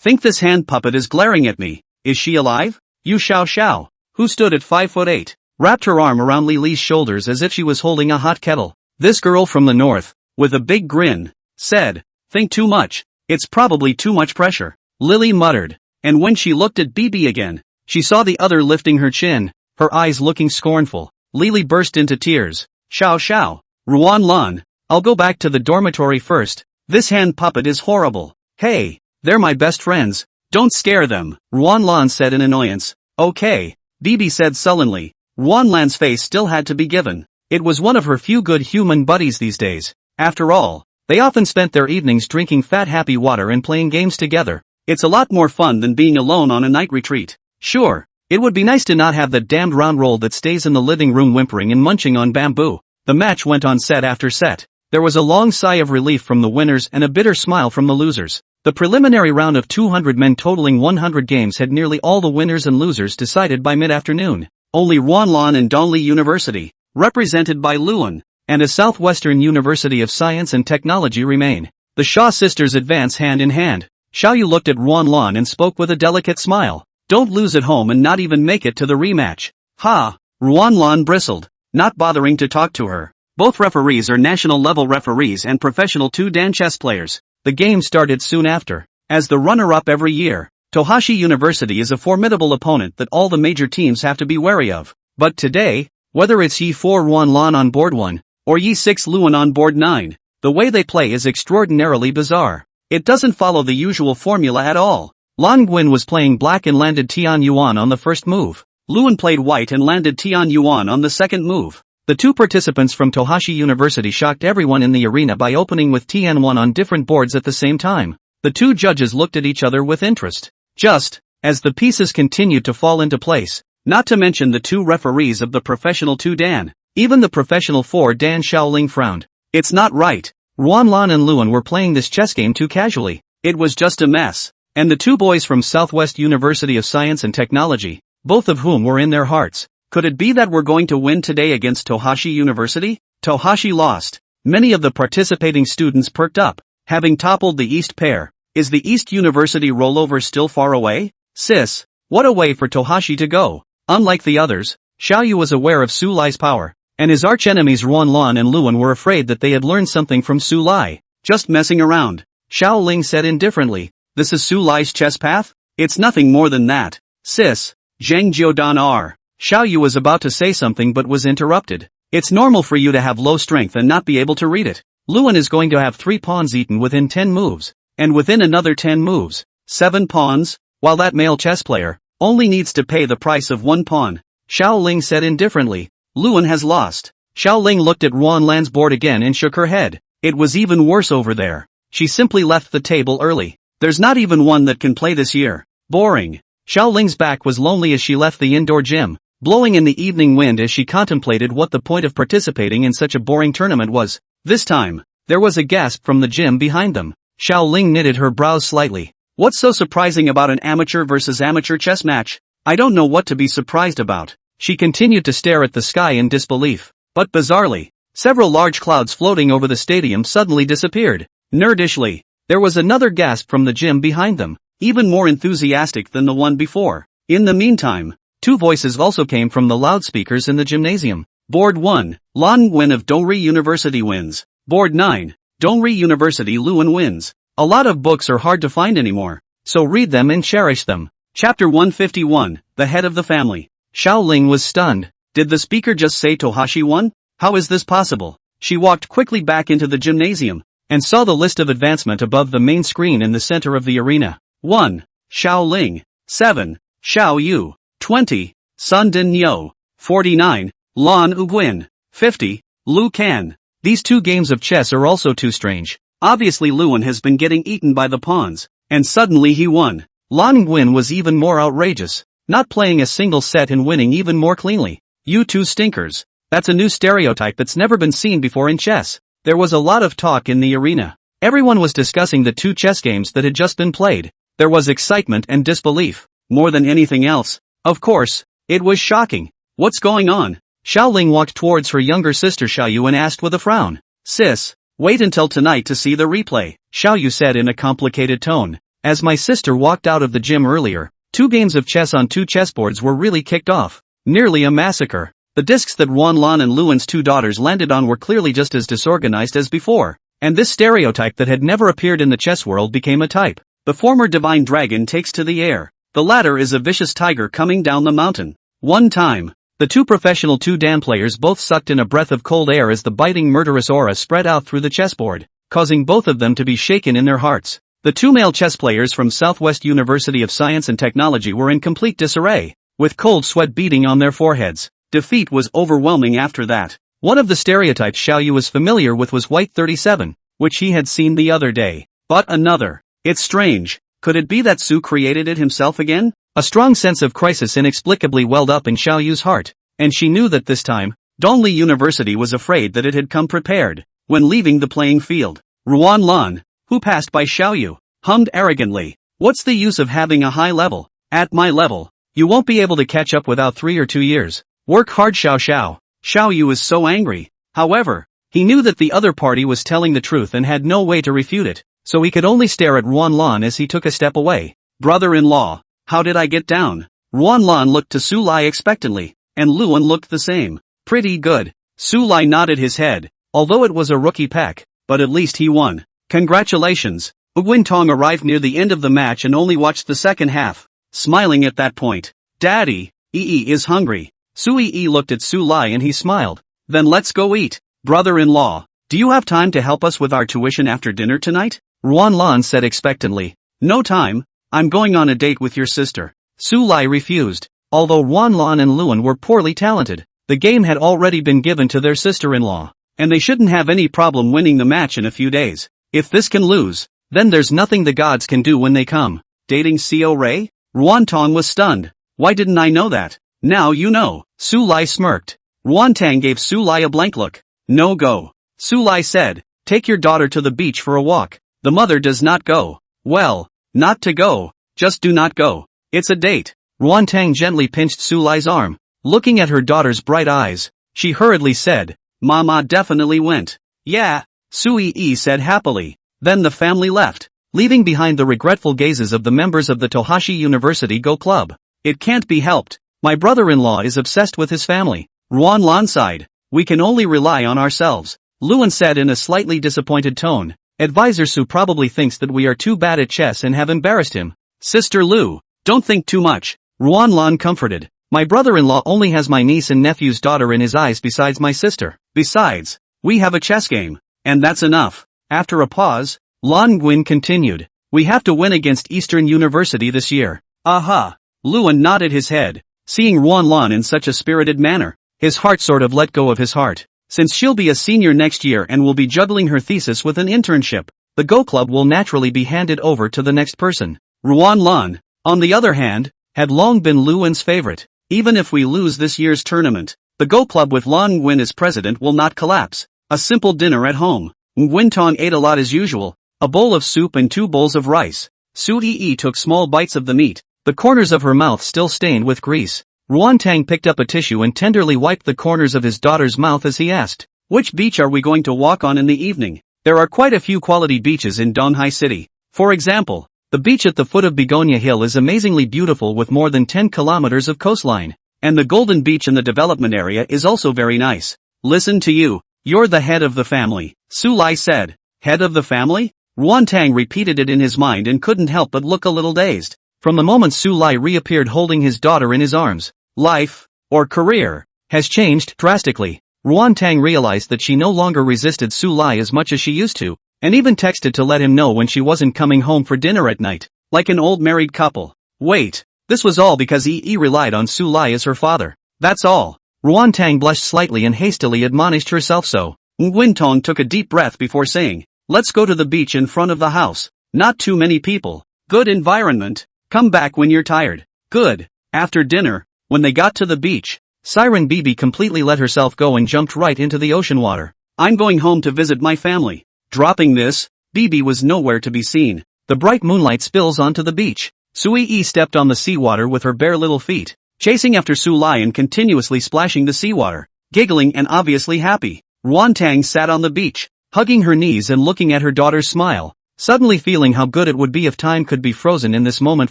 Think this hand puppet is glaring at me. Is she alive? Yu Xiao, who stood at 5'8", wrapped her arm around Li Li's shoulders as if she was holding a hot kettle. This girl from the north, with a big grin, said, "Think too much. It's probably too much pressure." Lily muttered, and when she looked at Bibi again, she saw the other lifting her chin, her eyes looking scornful. Lily burst into tears. Xiao, Ruan Lan, I'll go back to the dormitory first. This hand puppet is horrible. Hey, they're my best friends. Don't scare them, Ruan Lan said in annoyance. Okay, Bibi said sullenly. Ruan Lan's face still had to be given. It was one of her few good human buddies these days. After all, they often spent their evenings drinking fat happy water and playing games together. It's a lot more fun than being alone on a night retreat. Sure, it would be nice to not have that damned round roll that stays in the living room whimpering and munching on bamboo. The match went on set after set. There was a long sigh of relief from the winners and a bitter smile from the losers. The preliminary round of 200 men totaling 100 games had nearly all the winners and losers decided by mid-afternoon. Only Ruanlan and Donli University, represented by Luan, and a Southwestern University of Science and Technology remain. The Shaw sisters advance hand in hand. Xiaoyu looked at Ruanlan and spoke with a delicate smile. Don't lose at home and not even make it to the rematch. Ha! Ruanlan bristled, not bothering to talk to her. Both referees are national-level referees and professional 2-dan chess players. The game started soon after. As the runner-up every year, Tohashi University is a formidable opponent that all the major teams have to be wary of. But today, whether it's Yi4 Ruanlan on board 1, or Yi6 Luan on board 9, the way they play is extraordinarily bizarre. It doesn't follow the usual formula at all. Lan Guin was playing black and landed Tian Yuan on the first move. Luan played white and landed Tian Yuan on the second move. The two participants from Tohashi University shocked everyone in the arena by opening with Tian1 on different boards at the same time. The two judges looked at each other with interest. Just as the pieces continued to fall into place, not to mention the two referees of the professional 2-dan, even the professional 4-dan Shaoling frowned. It's not right. Ruanlan and Luan were playing this chess game too casually. It was just a mess. And the two boys from Southwest University of Science and Technology, both of whom were in their hearts. Could it be that we're going to win today against Tohashi University? Tohashi lost. Many of the participating students perked up, having toppled the East pair. Is the East University rollover still far away? Sis, what a way for Tohashi to go. Unlike the others, Xiaoyu was aware of Su Lai's power, and his archenemies Ruanlan and Luan were afraid that they had learned something from Su Lai. Just messing around, Xiao Ling said indifferently. This is Su Lai's chess path? It's nothing more than that. Sis, Zhang Jiudan R. Xiaoyu was about to say something but was interrupted. It's normal for you to have low strength and not be able to read it. Luan is going to have 3 pawns eaten within 10 moves, and within another 10 moves, 7 pawns, while that male chess player only needs to pay the price of 1 pawn. Xiao Ling said indifferently. Luan has lost. Xiao Ling looked at Ruanlan's board again and shook her head. It was even worse over there. She simply left the table early. There's not even one that can play this year. Boring. Xiao Ling's back was lonely as she left the indoor gym, blowing in the evening wind as she contemplated what the point of participating in such a boring tournament was. This time, there was a gasp from the gym behind them. Xiao Ling knitted her brows slightly. What's so surprising about an amateur versus amateur chess match? I don't know what to be surprised about. She continued to stare at the sky in disbelief. But bizarrely, several large clouds floating over the stadium suddenly disappeared. Nerdishly, there was another gasp from the gym behind them, even more enthusiastic than the one before. In the meantime, 2 voices also came from the loudspeakers in the gymnasium. Board 1, Lan Guin of Dongri University wins. Board 9, Dongri University Luan wins. A lot of books are hard to find anymore, so read them and cherish them. Chapter 151, The Head of the Family. Xiao Ling was stunned. Did the speaker just say Tohashi won? How is this possible? She walked quickly back into the gymnasium, and saw the list of advancement above the main screen in the center of the arena. 1. Xiao Ling. 7. Xiao Yu. 20. Sun Din Nyo. 49. Lan Uguin. 50. Lu Can. These 2 games of chess are also too strange. Obviously Luan has been getting eaten by the pawns, and suddenly he won. Lan Guin was even more outrageous, not playing a single set and winning even more cleanly. You 2 stinkers. That's a new stereotype that's never been seen before in chess. There was a lot of talk in the arena. Everyone was discussing the 2 chess games that had just been played. There was excitement and disbelief. More than anything else, of course, it was shocking. What's going on? Xiao Ling walked towards her younger sister Xiaoyu and asked with a frown. Sis, wait until tonight to see the replay, Xiaoyu said in a complicated tone. As my sister walked out of the gym earlier, 2 games of chess on 2 chessboards were really kicked off. Nearly a massacre. The discs that Ruanlan and Luan's 2 daughters landed on were clearly just as disorganized as before. And this stereotype that had never appeared in the chess world became a type. The former divine dragon takes to the air. The latter is a vicious tiger coming down the mountain. One time, the 2 professional 2-dan players both sucked in a breath of cold air as the biting murderous aura spread out through the chessboard, causing both of them to be shaken in their hearts. The 2 male chess players from Southwest University of Science and Technology were in complete disarray, with cold sweat beading on their foreheads. Defeat was overwhelming after that. One of the stereotypes Xiaoyu was familiar with was White 37, which he had seen the other day. But another. It's strange. Could it be that Su created it himself again? A strong sense of crisis inexplicably welled up in Xiaoyu's heart, and she knew that this time, Dongli University was afraid that it had come prepared. When leaving the playing field, Ruanlan, who passed by Xiaoyu, hummed arrogantly, "What's the use of having a high level? At my level, you won't be able to catch up without 3 or 2 years. Work hard, Xiao Xiao." Xiaoyu was so angry. However, he knew that the other party was telling the truth and had no way to refute it, so he could only stare at Ruanlan as he took a step away. "Brother-in-law, how did I get down?" Ruanlan looked to Su Lai expectantly, and Luan looked the same. "Pretty good." Su Lai nodded his head, although it was a rookie pack, but at least he won. "Congratulations." Wintong arrived near the end of the match and only watched the second half, smiling at that point. "Daddy, Yi is hungry." Su Yi looked at Su Lai and he smiled. "Then let's go eat." "Brother-in-law, do you have time to help us with our tuition after dinner tonight?" Ruanlan said expectantly. "No time, I'm going on a date with your sister." Su Lai refused. Although Ruanlan and Luan were poorly talented, the game had already been given to their sister-in-law, and they shouldn't have any problem winning the match in a few days. If this can lose, then there's nothing the gods can do when they come. "Dating Xiao Rei?" Ruantong was stunned. "Why didn't I know that?" "Now you know." Su Lai smirked. Ruantang gave Su Lai a blank look. "No go." Su Lai said, "Take your daughter to the beach for a walk." The mother does not go. "Well, not to go, just do not go. It's a date." Ruantang gently pinched Su Lai's arm. Looking at her daughter's bright eyes, she hurriedly said, "Mama definitely went." "Yeah," Su Yi said happily. Then the family left, leaving behind the regretful gazes of the members of the Tohashi University Go Club. "It can't be helped. My brother-in-law is obsessed with his family." Ruanlan sighed. "We can only rely on ourselves," Luan said in a slightly disappointed tone. "Advisor Su probably thinks that we are too bad at chess and have embarrassed him." "Sister Lu, don't think too much," Ruanlan comforted. "My brother-in-law only has my niece and nephew's daughter in his eyes besides my sister. Besides, we have a chess game, and that's enough." After a pause, Lan Guin continued, "We have to win against Eastern University this year." "Aha." Luan nodded his head, seeing Ruanlan in such a spirited manner. His heart sort of let go of his heart. Since she'll be a senior next year and will be juggling her thesis with an internship, the Go Club will naturally be handed over to the next person. Ruanlan, on the other hand, had long been Luan's favorite. Even if we lose this year's tournament, the Go Club with Lan Guin as president will not collapse. A simple dinner at home. Nguyen ate a lot as usual, a bowl of soup and 2 bowls of rice. Su Yi took small bites of the meat, the corners of her mouth still stained with grease. Ruantang picked up a tissue and tenderly wiped the corners of his daughter's mouth as he asked, "Which beach are we going to walk on in the evening?" There are quite a few quality beaches in Donghai City. For example, the beach at the foot of Begonia Hill is amazingly beautiful with more than 10 kilometers of coastline. And the Golden Beach in the development area is also very nice. "Listen to you, you're the head of the family," Su Lai said. "Head of the family?" Ruantang repeated it in his mind and couldn't help but look a little dazed. From the moment Su Lai reappeared holding his daughter in his arms, life, or career, has changed drastically. Ruantang realized that she no longer resisted Su Lai as much as she used to, and even texted to let him know when she wasn't coming home for dinner at night, like an old married couple. Wait, this was all because Yi relied on Su Lai as her father. That's all. Ruantang blushed slightly and hastily admonished herself so. Nguyen took a deep breath before saying, "Let's go to the beach in front of the house. Not too many people. Good environment. Come back when you're tired." "Good." After dinner, when they got to the beach, Siren Bibi completely let herself go and jumped right into the ocean water. "I'm going home to visit my family." Dropping this, Bibi was nowhere to be seen. The bright moonlight spills onto the beach. Sui Yi stepped on the seawater with her bare little feet, chasing after Su Lai and continuously splashing the seawater, giggling and obviously happy. Ruantang sat on the beach, hugging her knees and looking at her daughter's smile. suddenly feeling how good it would be if time could be frozen in this moment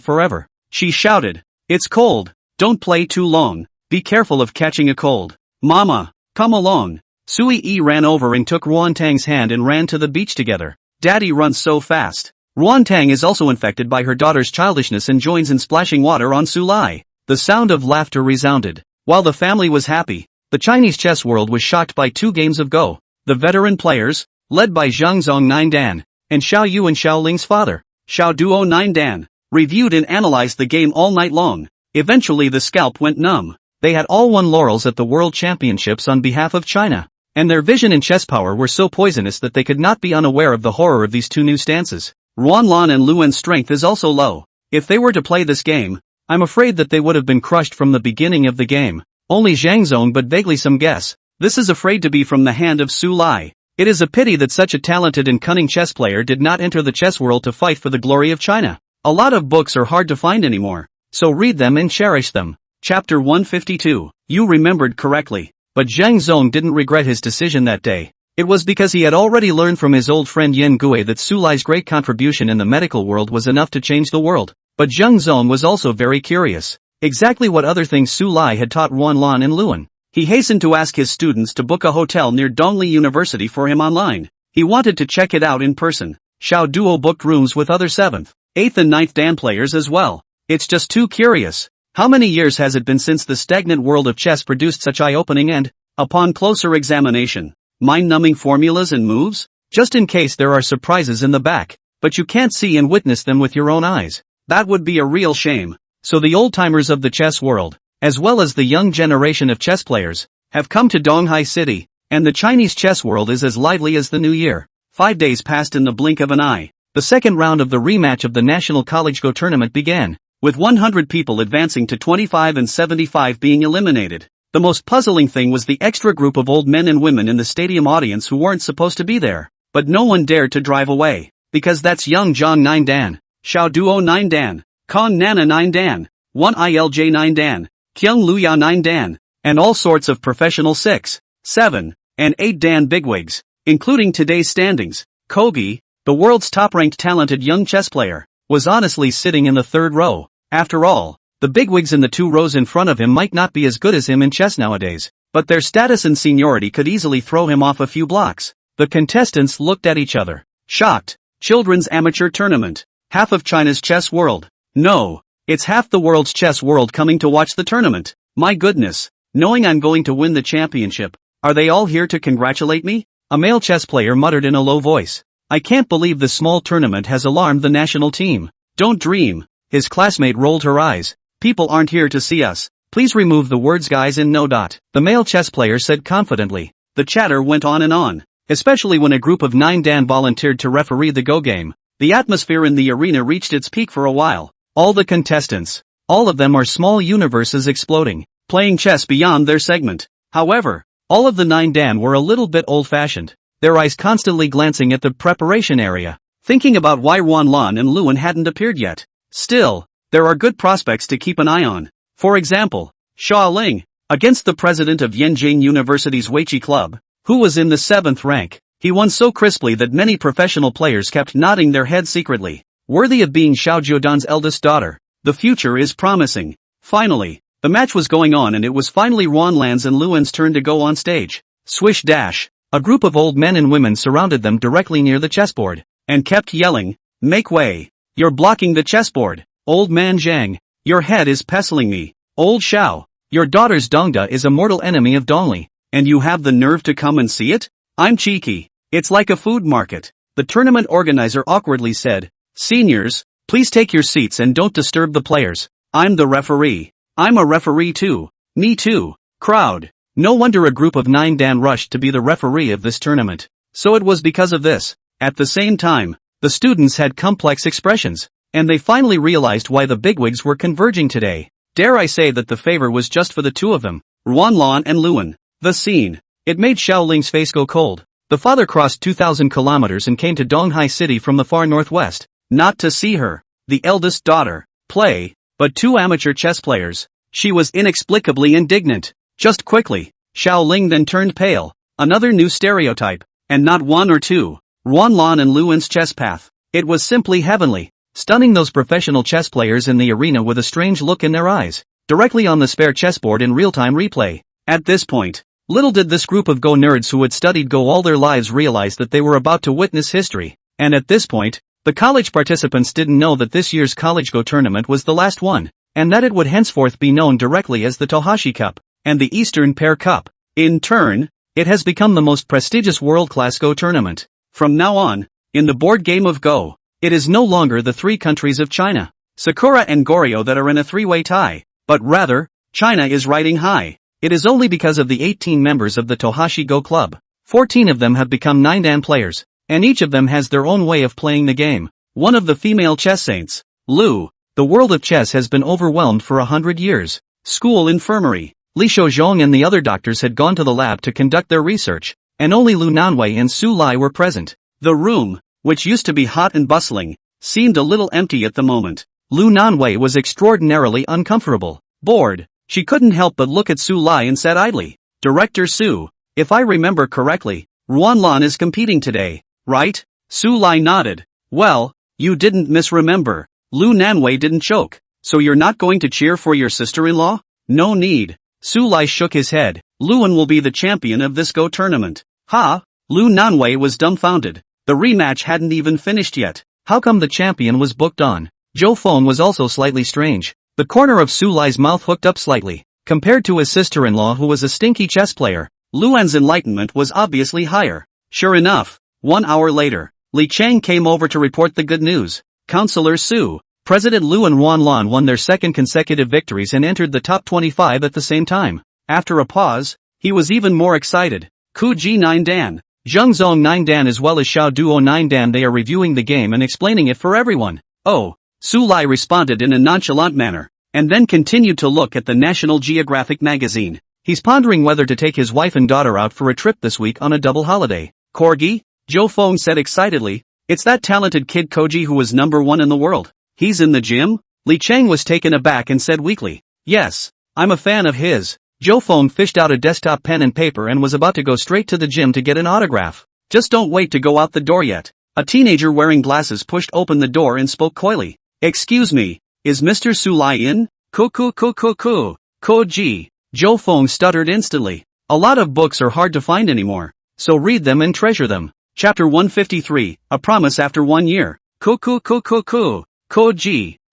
forever. She shouted, "It's cold. Don't play too long. Be careful of catching a cold. Mama, come along." Sui Yi ran over and took Ruantang's hand and ran to the beach together. Daddy runs so fast. Ruantang is also infected by her daughter's childishness and joins in splashing water on Sulai. The sound of laughter resounded. While the family was happy, the Chinese chess world was shocked by 2 games of Go. The veteran players, led by Zhang Zong 9 Dan, and Xiao Yu and Xiao Ling's father, Xiao Duo 9 Dan, reviewed and analyzed the game all night long. Eventually the scalp went numb. They had all won laurels at the World Championships on behalf of China, and their vision and chess power were so poisonous that they could not be unaware of the horror of these 2 new stances. Ruanlan and Luan's strength is also low. If they were to play this game, I'm afraid that they would have been crushed from the beginning of the game. Only Zhang Zong but vaguely some guess. This is afraid to be from the hand of Su Lai. It is a pity that such a talented and cunning chess player did not enter the chess world to fight for the glory of China. A lot of books are hard to find anymore, so read them and cherish them. Chapter 152. You remembered correctly. But Zhang Zong didn't regret his decision that day. It was because he had already learned from his old friend Yen Gui that Su Lai's great contribution in the medical world was enough to change the world. But Zhang Zong was also very curious. Exactly what other things Su Lai had taught Ruanlan and Luan. He hastened to ask his students to book a hotel near Dongli University for him online. He wanted to check it out in person. Xiao Duo booked rooms with other 7th, 8th and 9th Dan players as well. It's just too curious. How many years has it been since the stagnant world of chess produced such eye-opening and, upon closer examination, mind-numbing formulas and moves? Just in case there are surprises in the back, but you can't see and witness them with your own eyes. That would be a real shame. So the old-timers of the chess world, as well as the young generation of chess players, have come to Donghai City, and the Chinese chess world is as lively as the new year. 5 days passed in the blink of an eye. The second round of the rematch of the National College Go tournament began, with 100 people advancing to 25 and 75 being eliminated. The most puzzling thing was the extra group of old men and women in the stadium audience who weren't supposed to be there. But no one dared to drive away, because that's young Zhang 9 Dan, Xiao Duo 9 Dan, Kong Nana 9 Dan, 1 ILJ 9 Dan, Kyung Luya 9 Dan, and all sorts of professional 6, 7, and 8 Dan bigwigs, including today's standings. Kogi, the world's top-ranked talented young chess player, was honestly sitting in the 3rd row. After all, the bigwigs in the 2 rows in front of him might not be as good as him in chess nowadays, but their status and seniority could easily throw him off a few blocks. The contestants looked at each other, shocked. Children's amateur tournament. Half of China's chess world. No, it's half the world's chess world coming to watch the tournament. My goodness, knowing I'm going to win the championship, are they all here to congratulate me? A male chess player muttered in a low voice. I can't believe this small tournament has alarmed the national team. Don't dream. His classmate rolled her eyes. People aren't here to see us. Please remove the words guys in no dot. The male chess player said confidently. The chatter went on, especially when a group of 9 Dan volunteered to referee the Go game. The atmosphere in the arena reached its peak for a while. All the contestants, all of them are small universes exploding, playing chess beyond their segment. However, all of the 9 Dan were a little bit old-fashioned, their eyes constantly glancing at the preparation area, thinking about why Ruanlan and Luan hadn't appeared yet. Still, there are good prospects to keep an eye on. For example, Xia Ling, against the president of Yenjing University's Weiqi Club, who was in the 7th rank. He won so crisply that many professional players kept nodding their heads secretly. Worthy of being Xiao Jiudan's eldest daughter, the future is promising. Finally, the match was going on and it was finally Ruanlan's and Luan's turn to go on stage. Swish dash. A group of old men and women surrounded them directly near the chessboard, and kept yelling, "Make way! You're blocking the chessboard! Old man Zhang, your head is pestling me! Old Xiao, your daughter's Dongda is a mortal enemy of Dongli, and you have the nerve to come and see it? I'm cheeky. It's like a food market." The tournament organizer awkwardly said, "Seniors, please take your seats and don't disturb the players. I'm the referee. I'm a referee too. Me too." Crowd. No wonder a group of 9 Dan rushed to be the referee of this tournament. So it was because of this. At the same time, the students had complex expressions, and they finally realized why the bigwigs were converging today. Dare I say that the favor was just for the 2 of them, Ruanlan and Luan. The scene. It made Xiao Ling's face go cold. The father crossed 2,000 kilometers and came to Donghai City from the far northwest, not to see her, the eldest daughter, play, but 2 amateur chess players. She was inexplicably indignant. Just quickly, Xiao Ling then turned pale. Another new stereotype, and not 1 or 2. Ruanlan and Luan's chess path. It was simply heavenly, stunning those professional chess players in the arena with a strange look in their eyes, directly on the spare chessboard in real-time replay. At this point, little did this group of Go nerds who had studied Go all their lives realize that they were about to witness history. And at this point, the college participants didn't know that this year's College Go tournament was the last one, and that it would henceforth be known directly as the Tohashi Cup, and the Eastern Pair Cup. In turn, it has become the most prestigious world-class Go tournament. From now on, in the board game of Go, it is no longer the three countries of China, Sakura and Goryeo that are in a three-way tie, but rather, China is riding high. It is only because of the 18 members of the Tohashi Go Club. 14 of them have become 9-dan players, and each of them has their own way of playing the game. One of the female chess saints, Lu, the world of chess has been overwhelmed for 100 years. School infirmary. Li Shouzhong and the other doctors had gone to the lab to conduct their research, and only Lu Nanwei and Su Lai were present. The room, which used to be hot and bustling, seemed a little empty at the moment. Lu Nanwei was extraordinarily uncomfortable. Bored, she couldn't help but look at Su Lai and said idly, "Director Su, if I remember correctly, Ruanlan is competing today, right?" Su Lai nodded. "Well, you didn't misremember." Lu Nanwei didn't choke. "So you're not going to cheer for your sister-in-law?" "No need." Su Lai shook his head. "Luan will be the champion of this Go tournament." "Ha?" Lu Nanwei was dumbfounded. The rematch hadn't even finished yet. How come the champion was booked on? Zhou Feng was also slightly strange. The corner of Su Lai's mouth hooked up slightly. Compared to his sister-in-law who was a stinky chess player, Luan's enlightenment was obviously higher. Sure enough, 1 hour later, Li Chang came over to report the good news. Counselor Su, President Lu and Ruanlan won their second consecutive victories and entered the top 25 at the same time. After a pause, he was even more excited. Ku Ji 9-dan, Zheng Zong 9-dan as well as Xiao Duo 9-dan. They are reviewing the game and explaining it for everyone. Oh, Su Lai responded in a nonchalant manner, and then continued to look at the National Geographic magazine. He's pondering whether to take his wife and daughter out for a trip this week on a double holiday. Corgi? Zhou Feng said excitedly. It's that talented kid Koji who was #1 in the world. He's in the gym? Li Chang was taken aback and said weakly. Yes, I'm a fan of his. Zhou Feng fished out a desktop pen and paper and was about to go straight to the gym to get an autograph. Just don't wait to go out the door yet. A teenager wearing glasses pushed open the door and spoke coyly. Excuse me, is Mr. Su Lai in? Koji. Zhou Feng stuttered instantly. A lot of books are hard to find anymore, so read them and treasure them. Chapter 153, A Promise After 1 Year. Koji.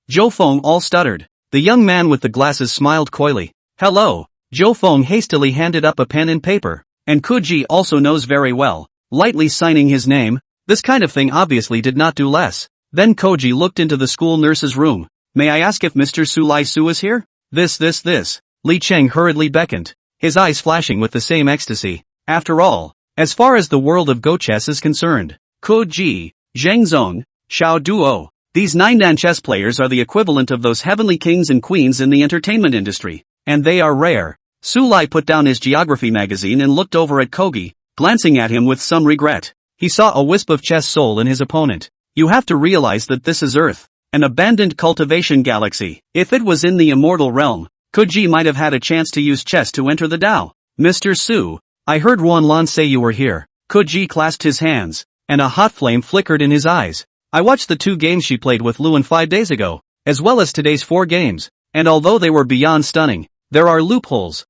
Zhou Feng all stuttered. The young man with the glasses smiled coyly. Hello. Zhou Feng hastily handed up a pen and paper. And Koji also knows very well. Lightly signing his name. This kind of thing obviously did not do less. Then Koji looked into the school nurse's room. May I ask if Mr. Su Lai Su is here? This. Li Cheng hurriedly beckoned, his eyes flashing with the same ecstasy. After all, as far as the world of Go chess is concerned, Koji, Zheng Zong, Xiao Duo, these 9-dan chess players are the equivalent of those heavenly kings and queens in the entertainment industry, and they are rare. Su Lai put down his geography magazine and looked over at Kogi, glancing at him with some regret. He saw a wisp of chess soul in his opponent. You have to realize that this is Earth, an abandoned cultivation galaxy. If it was in the immortal realm, Koji might have had a chance to use chess to enter the Tao. Mr. Su, I heard Ruanlan say you were here. Koji clasped his hands, and a hot flame flickered in his eyes. I watched the 2 games she played with Luan 5 days ago, as well as today's 4 games, and although they were beyond stunning, there are loopholes.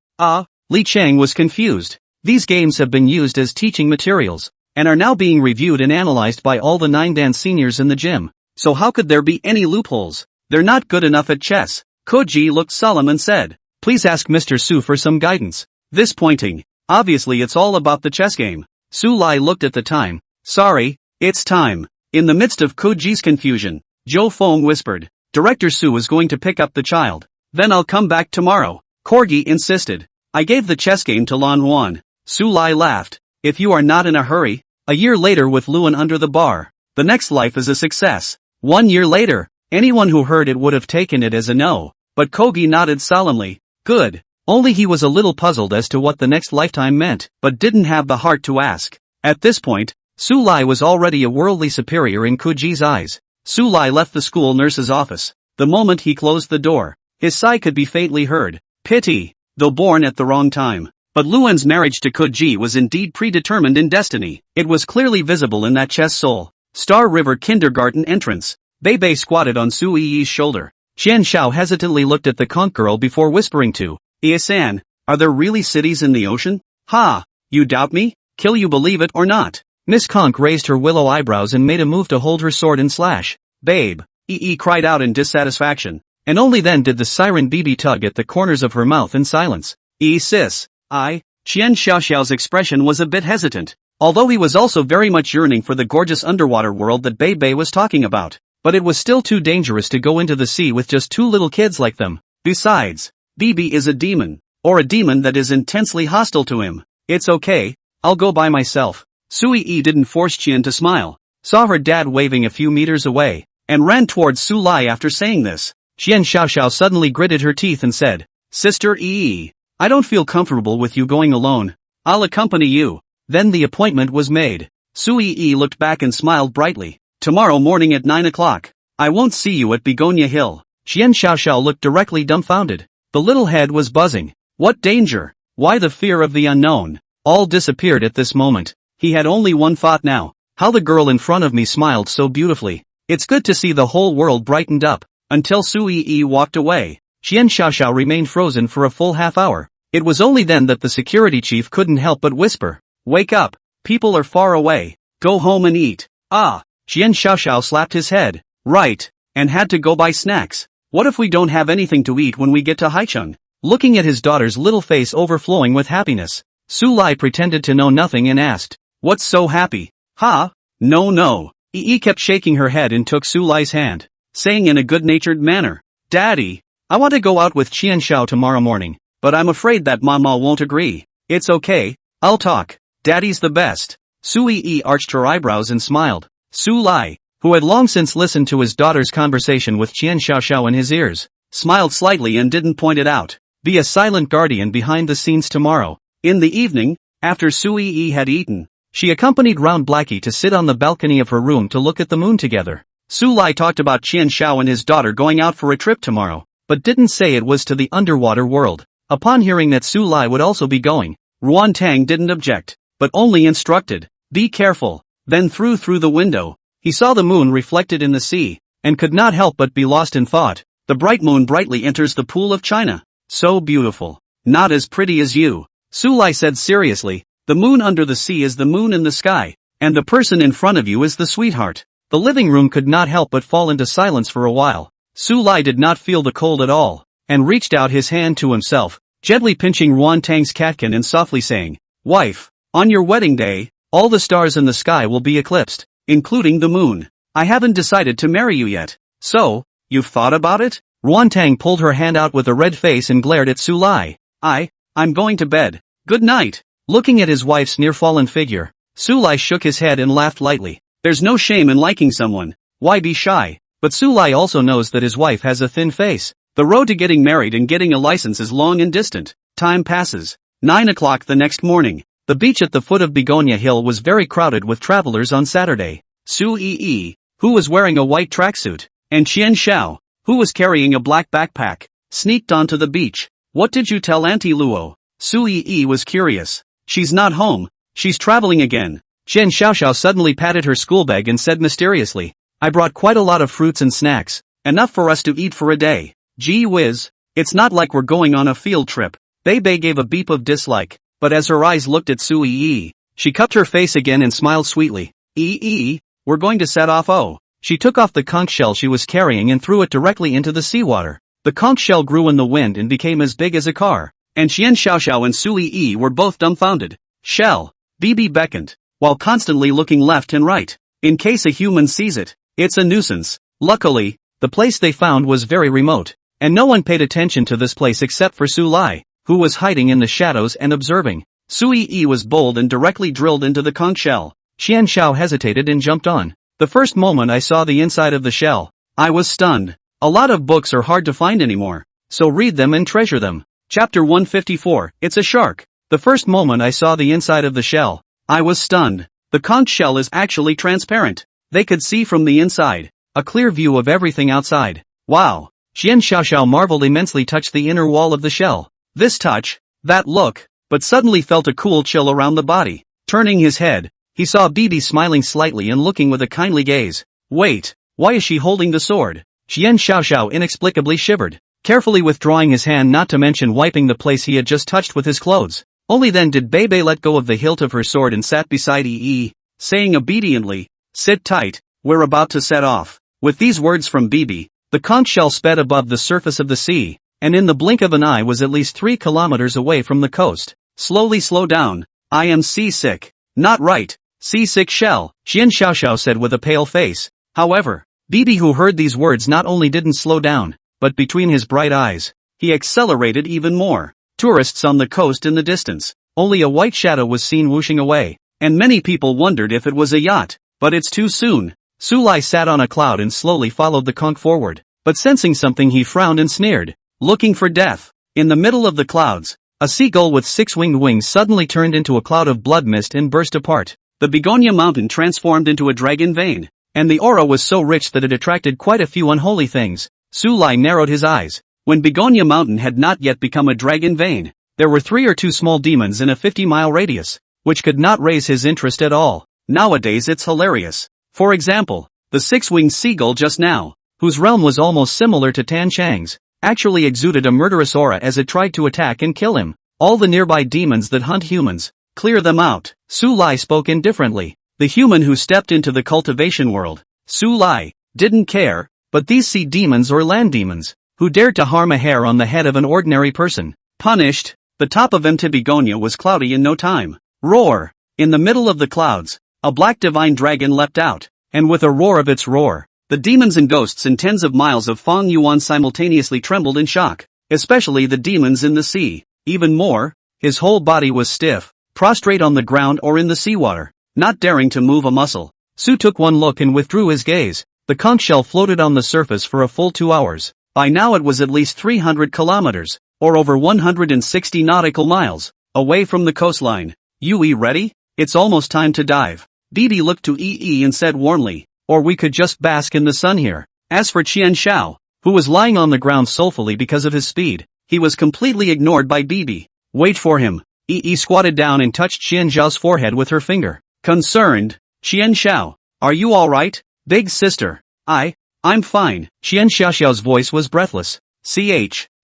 Li Chang was confused. These games have been used as teaching materials, and are now being reviewed and analyzed by all the 9-dan seniors in the gym. So how could there be any loopholes? They're not good enough at chess. Koji looked solemn and said, please ask Mr. Su for some guidance. This pointing, obviously it's all about the chess game. Su Lai looked at the time. Sorry, it's time. In the midst of Koji's confusion, Zhou Feng whispered, Director Su is going to pick up the child. Then I'll come back tomorrow. Corgi insisted. I gave the chess game to Lan Wan. Su Lai laughed. If you are not in a hurry. A year later with Luan under the bar. The next life is a success. 1 year later, anyone who heard it would have taken it as a no. But Kogi nodded solemnly. Good. Only he was a little puzzled as to what the next lifetime meant, but didn't have the heart to ask. At this point, Su Lai was already a worldly superior in Koji's eyes. Su Lai left the school nurse's office. The moment he closed the door, his sigh could be faintly heard. Pity, though born at the wrong time. But Luan's marriage to Koji was indeed predetermined in destiny. It was clearly visible in that chess soul. Star River Kindergarten entrance. Bei squatted on Su Yi's shoulder. Qian Shao hesitantly looked at the conch girl before whispering to Ia-san, are there really cities in the ocean? Ha! You doubt me? Kill you believe it or not. Miss Conch raised her willow eyebrows and made a move to hold her sword and slash. Babe! Yi cried out in dissatisfaction. And only then did the siren BB tug at the corners of her mouth in silence. Sis. Qian Xiaoxiao's expression was a bit hesitant, although he was also very much yearning for the gorgeous underwater world that Bei was talking about. But it was still too dangerous to go into the sea with just two little kids like them. Besides, BB is a demon, or a demon that is intensely hostile to him. It's okay, I'll go by myself. Su Yi didn't force Qian to smile, saw her dad waving a few meters away, and ran towards Su Lai after saying this. Qian Xiaoxiao suddenly gritted her teeth and said, Sister Yi, I don't feel comfortable with you going alone. I'll accompany you. Then the appointment was made. Su Yi looked back and smiled brightly. Tomorrow morning at 9 o'clock. I won't see you at Begonia Hill. Qian Xiaoxiao looked directly dumbfounded. The little head was buzzing. What danger? Why the fear of the unknown? All disappeared at this moment. He had only one thought now. How the girl in front of me smiled so beautifully. It's good to see the whole world brightened up. Until Su Yi walked away, Qian Xiaoxiao remained frozen for a full half hour. It was only then that the security chief couldn't help but whisper, Wake up, people are far away, go home and eat. Qian Xiaoxiao slapped his head. Right, and had to go buy snacks. What if we don't have anything to eat when we get to Haicheng? Looking at his daughter's little face overflowing with happiness, Su Lai pretended to know nothing and asked, What's so happy? No. Yi kept shaking her head and took Su Lai's hand, saying in a good-natured manner, Daddy, I want to go out with Qian Shao tomorrow morning, but I'm afraid that Mama won't agree. It's okay, I'll talk. Daddy's the best. Su Yi arched her eyebrows and smiled. Su Lai, who had long since listened to his daughter's conversation with Qian Xiaoxiao in his ears, smiled slightly and didn't point it out. Be a silent guardian behind the scenes tomorrow. In the evening, after Su Yi had eaten, she accompanied Round Blackie to sit on the balcony of her room to look at the moon together. Su Lai talked about Qian Shao and his daughter going out for a trip tomorrow, but didn't say it was to the underwater world. Upon hearing that Su Lai would also be going, Ruan Tang didn't object, but only instructed, Be careful. Then through the window, he saw the moon reflected in the sea, and could not help but be lost in thought. The bright moon brightly enters the pool of China. So beautiful. Not as pretty as you. Su Lai said seriously, the moon under the sea is the moon in the sky, and the person in front of you is the sweetheart. The living room could not help but fall into silence for a while. Su Lai did not feel the cold at all, and reached out his hand to himself, gently pinching Ruan Tang's catkin and softly saying, Wife, on your wedding day, all the stars in the sky will be eclipsed, including the moon. I haven't decided to marry you yet. So, you've thought about it? Ruan Tang pulled her hand out with a red face and glared at Su Lai. I'm going to bed. Good night. Looking at his wife's near-fallen figure, Su Lai shook his head and laughed lightly. There's no shame in liking someone. Why be shy? But Su Lai also knows that his wife has a thin face. The road to getting married and getting a license is long and distant. Time passes. 9 o'clock the next morning. The beach at the foot of Begonia Hill was very crowded with travelers on Saturday. Su Yi, who was wearing a white tracksuit, and Qian Shao, who was carrying a black backpack, sneaked onto the beach. What did you tell Auntie Luo? Su Yi was curious. She's not home. She's traveling again. Qian Xiaoxiao suddenly patted her schoolbag and said mysteriously, I brought quite a lot of fruits and snacks, enough for us to eat for a day. Gee whiz, it's not like we're going on a field trip. Bei gave a beep of dislike, but as her eyes looked at Su Yi, she cupped her face again and smiled sweetly. We're going to set off. She took off the conch shell she was carrying and threw it directly into the seawater. The conch shell grew in the wind and became as big as a car, and Qian Xiaoxiao and Su Yi were both dumbfounded. Shell, BB beckoned, while constantly looking left and right, in case a human sees it. It's a nuisance. Luckily, the place they found was very remote, and no one paid attention to this place except for Su Lai, who was hiding in the shadows and observing. Su Yi was bold and directly drilled into the conch shell. Qian Shao hesitated and jumped on. The first moment I saw the inside of the shell, I was stunned. A lot of books are hard to find anymore, so read them and treasure them. Chapter 154, It's a Shark. The first moment I saw the inside of the shell, I was stunned. The conch shell is actually transparent. They could see from the inside, a clear view of everything outside. Wow! Qian Xiaoxiao marveled immensely, touched the inner wall of the shell. This touch, that look, but suddenly felt a cool chill around the body. Turning his head, he saw Bibi smiling slightly and looking with a kindly gaze. Wait, why is she holding the sword? Xian Xiaoxiao inexplicably shivered, carefully withdrawing his hand, not to mention wiping the place he had just touched with his clothes. Only then did Bebe let go of the hilt of her sword and sat beside Yi, saying obediently, "Sit tight, we're about to set off." With these words from Bibi, the conch shell sped above the surface of the sea, and in the blink of an eye was at least 3 kilometers away from the coast. Slowly slow down, I am seasick. Not right, seasick shell, Xian Xiaoxiao said with a pale face. However, Bibi, who heard these words, not only didn't slow down, but between his bright eyes, he accelerated even more. Tourists on the coast in the distance. Only a white shadow was seen whooshing away, and many people wondered if it was a yacht, but it's too soon. Sulai sat on a cloud and slowly followed the conch forward, but sensing something he frowned and sneered, looking for death. In the middle of the clouds, a seagull with 6-winged wings suddenly turned into a cloud of blood mist and burst apart. The begonia mountain transformed into a dragon vein, and the aura was so rich that it attracted quite a few unholy things. Sulai narrowed his eyes. When Begonia Mountain had not yet become a dragon vein, there were 3 or 2 small demons in a 50-mile radius, which could not raise his interest at all. Nowadays it's hilarious. For example, the 6-winged seagull just now, whose realm was almost similar to Tan Chang's, actually exuded a murderous aura as it tried to attack and kill him. All the nearby demons that hunt humans, clear them out. Su Lai spoke indifferently. The human who stepped into the cultivation world, Su Lai, didn't care, but these sea demons or land demons, who dared to harm a hair on the head of an ordinary person, punished. The top of Mt. Begonia was cloudy in no time. Roar! In the middle of the clouds, a black divine dragon leapt out, and with a roar of its roar, the demons and ghosts in tens of miles of Fang Yuan simultaneously trembled in shock, especially the demons in the sea. Even more, his whole body was stiff, prostrate on the ground or in the seawater, not daring to move a muscle. Su took one look and withdrew his gaze. The conch shell floated on the surface for a full 2 hours. By now it was at least 300 kilometers, or over 160 nautical miles, away from the coastline. Yui ready? It's almost time to dive. Bibi looked to Yi and said warmly, or we could just bask in the sun here. As for Qian Xiao, who was lying on the ground soulfully because of his speed, he was completely ignored by Bibi. Wait for him. Yi squatted down and touched Qian Xiao's forehead with her finger. Concerned, Qian Xiao, are you alright? Big sister. I'm fine. Qian Xiaoxiao's voice was breathless.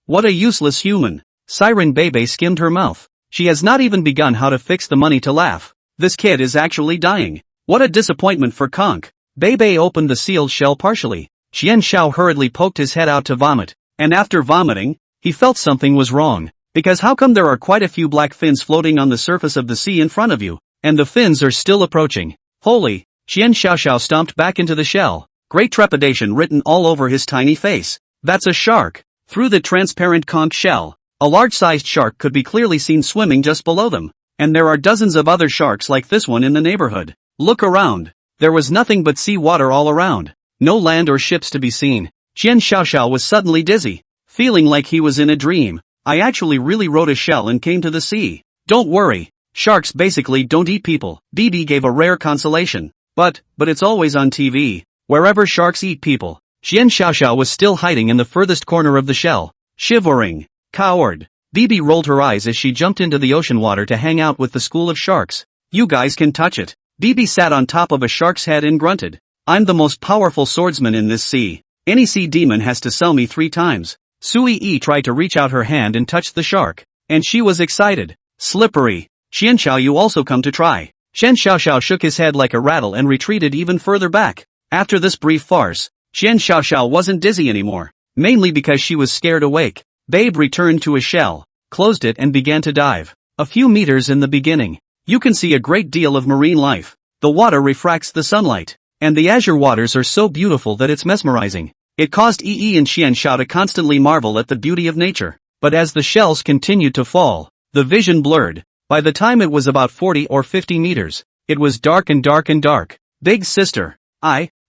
What a useless human. Siren Bebe skimmed her mouth. She has not even begun how to fix the money to laugh. This kid is actually dying. What a disappointment for Conch. Bebe opened the sealed shell partially. Qian Xiao hurriedly poked his head out to vomit, and after vomiting, he felt something was wrong. Because how come there are quite a few black fins floating on the surface of the sea in front of you, and the fins are still approaching? Holy! Qian Xiaoxiao stomped back into the shell, great trepidation written all over his tiny face. That's a shark. Through the transparent conch shell, a large-sized shark could be clearly seen swimming just below them, and there are dozens of other sharks like this one in the neighborhood. Look around. There was nothing but sea water all around. No land or ships to be seen. Qian Xiaoxiao was suddenly dizzy, feeling like he was in a dream. I actually really rode a shell and came to the sea. Don't worry. Sharks basically don't eat people. Bibi gave a rare consolation. But it's always on TV. Wherever sharks eat people. Qian Xiaoxiao was still hiding in the furthest corner of the shell, shivering. Coward. Bibi rolled her eyes as she jumped into the ocean water to hang out with the school of sharks. You guys can touch it. Bibi sat on top of a shark's head and grunted. I'm the most powerful swordsman in this sea. Any sea demon has to sell me 3 times. Sui tried to reach out her hand and touched the shark, and she was excited. Slippery. Qianxiao, you also come to try. Qian Xiaoxiao shook his head like a rattle and retreated even further back. After this brief farce, Qian Xiaoxiao wasn't dizzy anymore, mainly because she was scared awake. Babe returned to his shell, closed it and began to dive. A few meters in the beginning, you can see a great deal of marine life. The water refracts the sunlight, and the azure waters are so beautiful that it's mesmerizing. It caused Yi and Qianxiao to constantly marvel at the beauty of nature. But as the shells continued to fall, the vision blurred. By the time it was about 40 or 50 meters, it was dark and dark and dark. Big sister.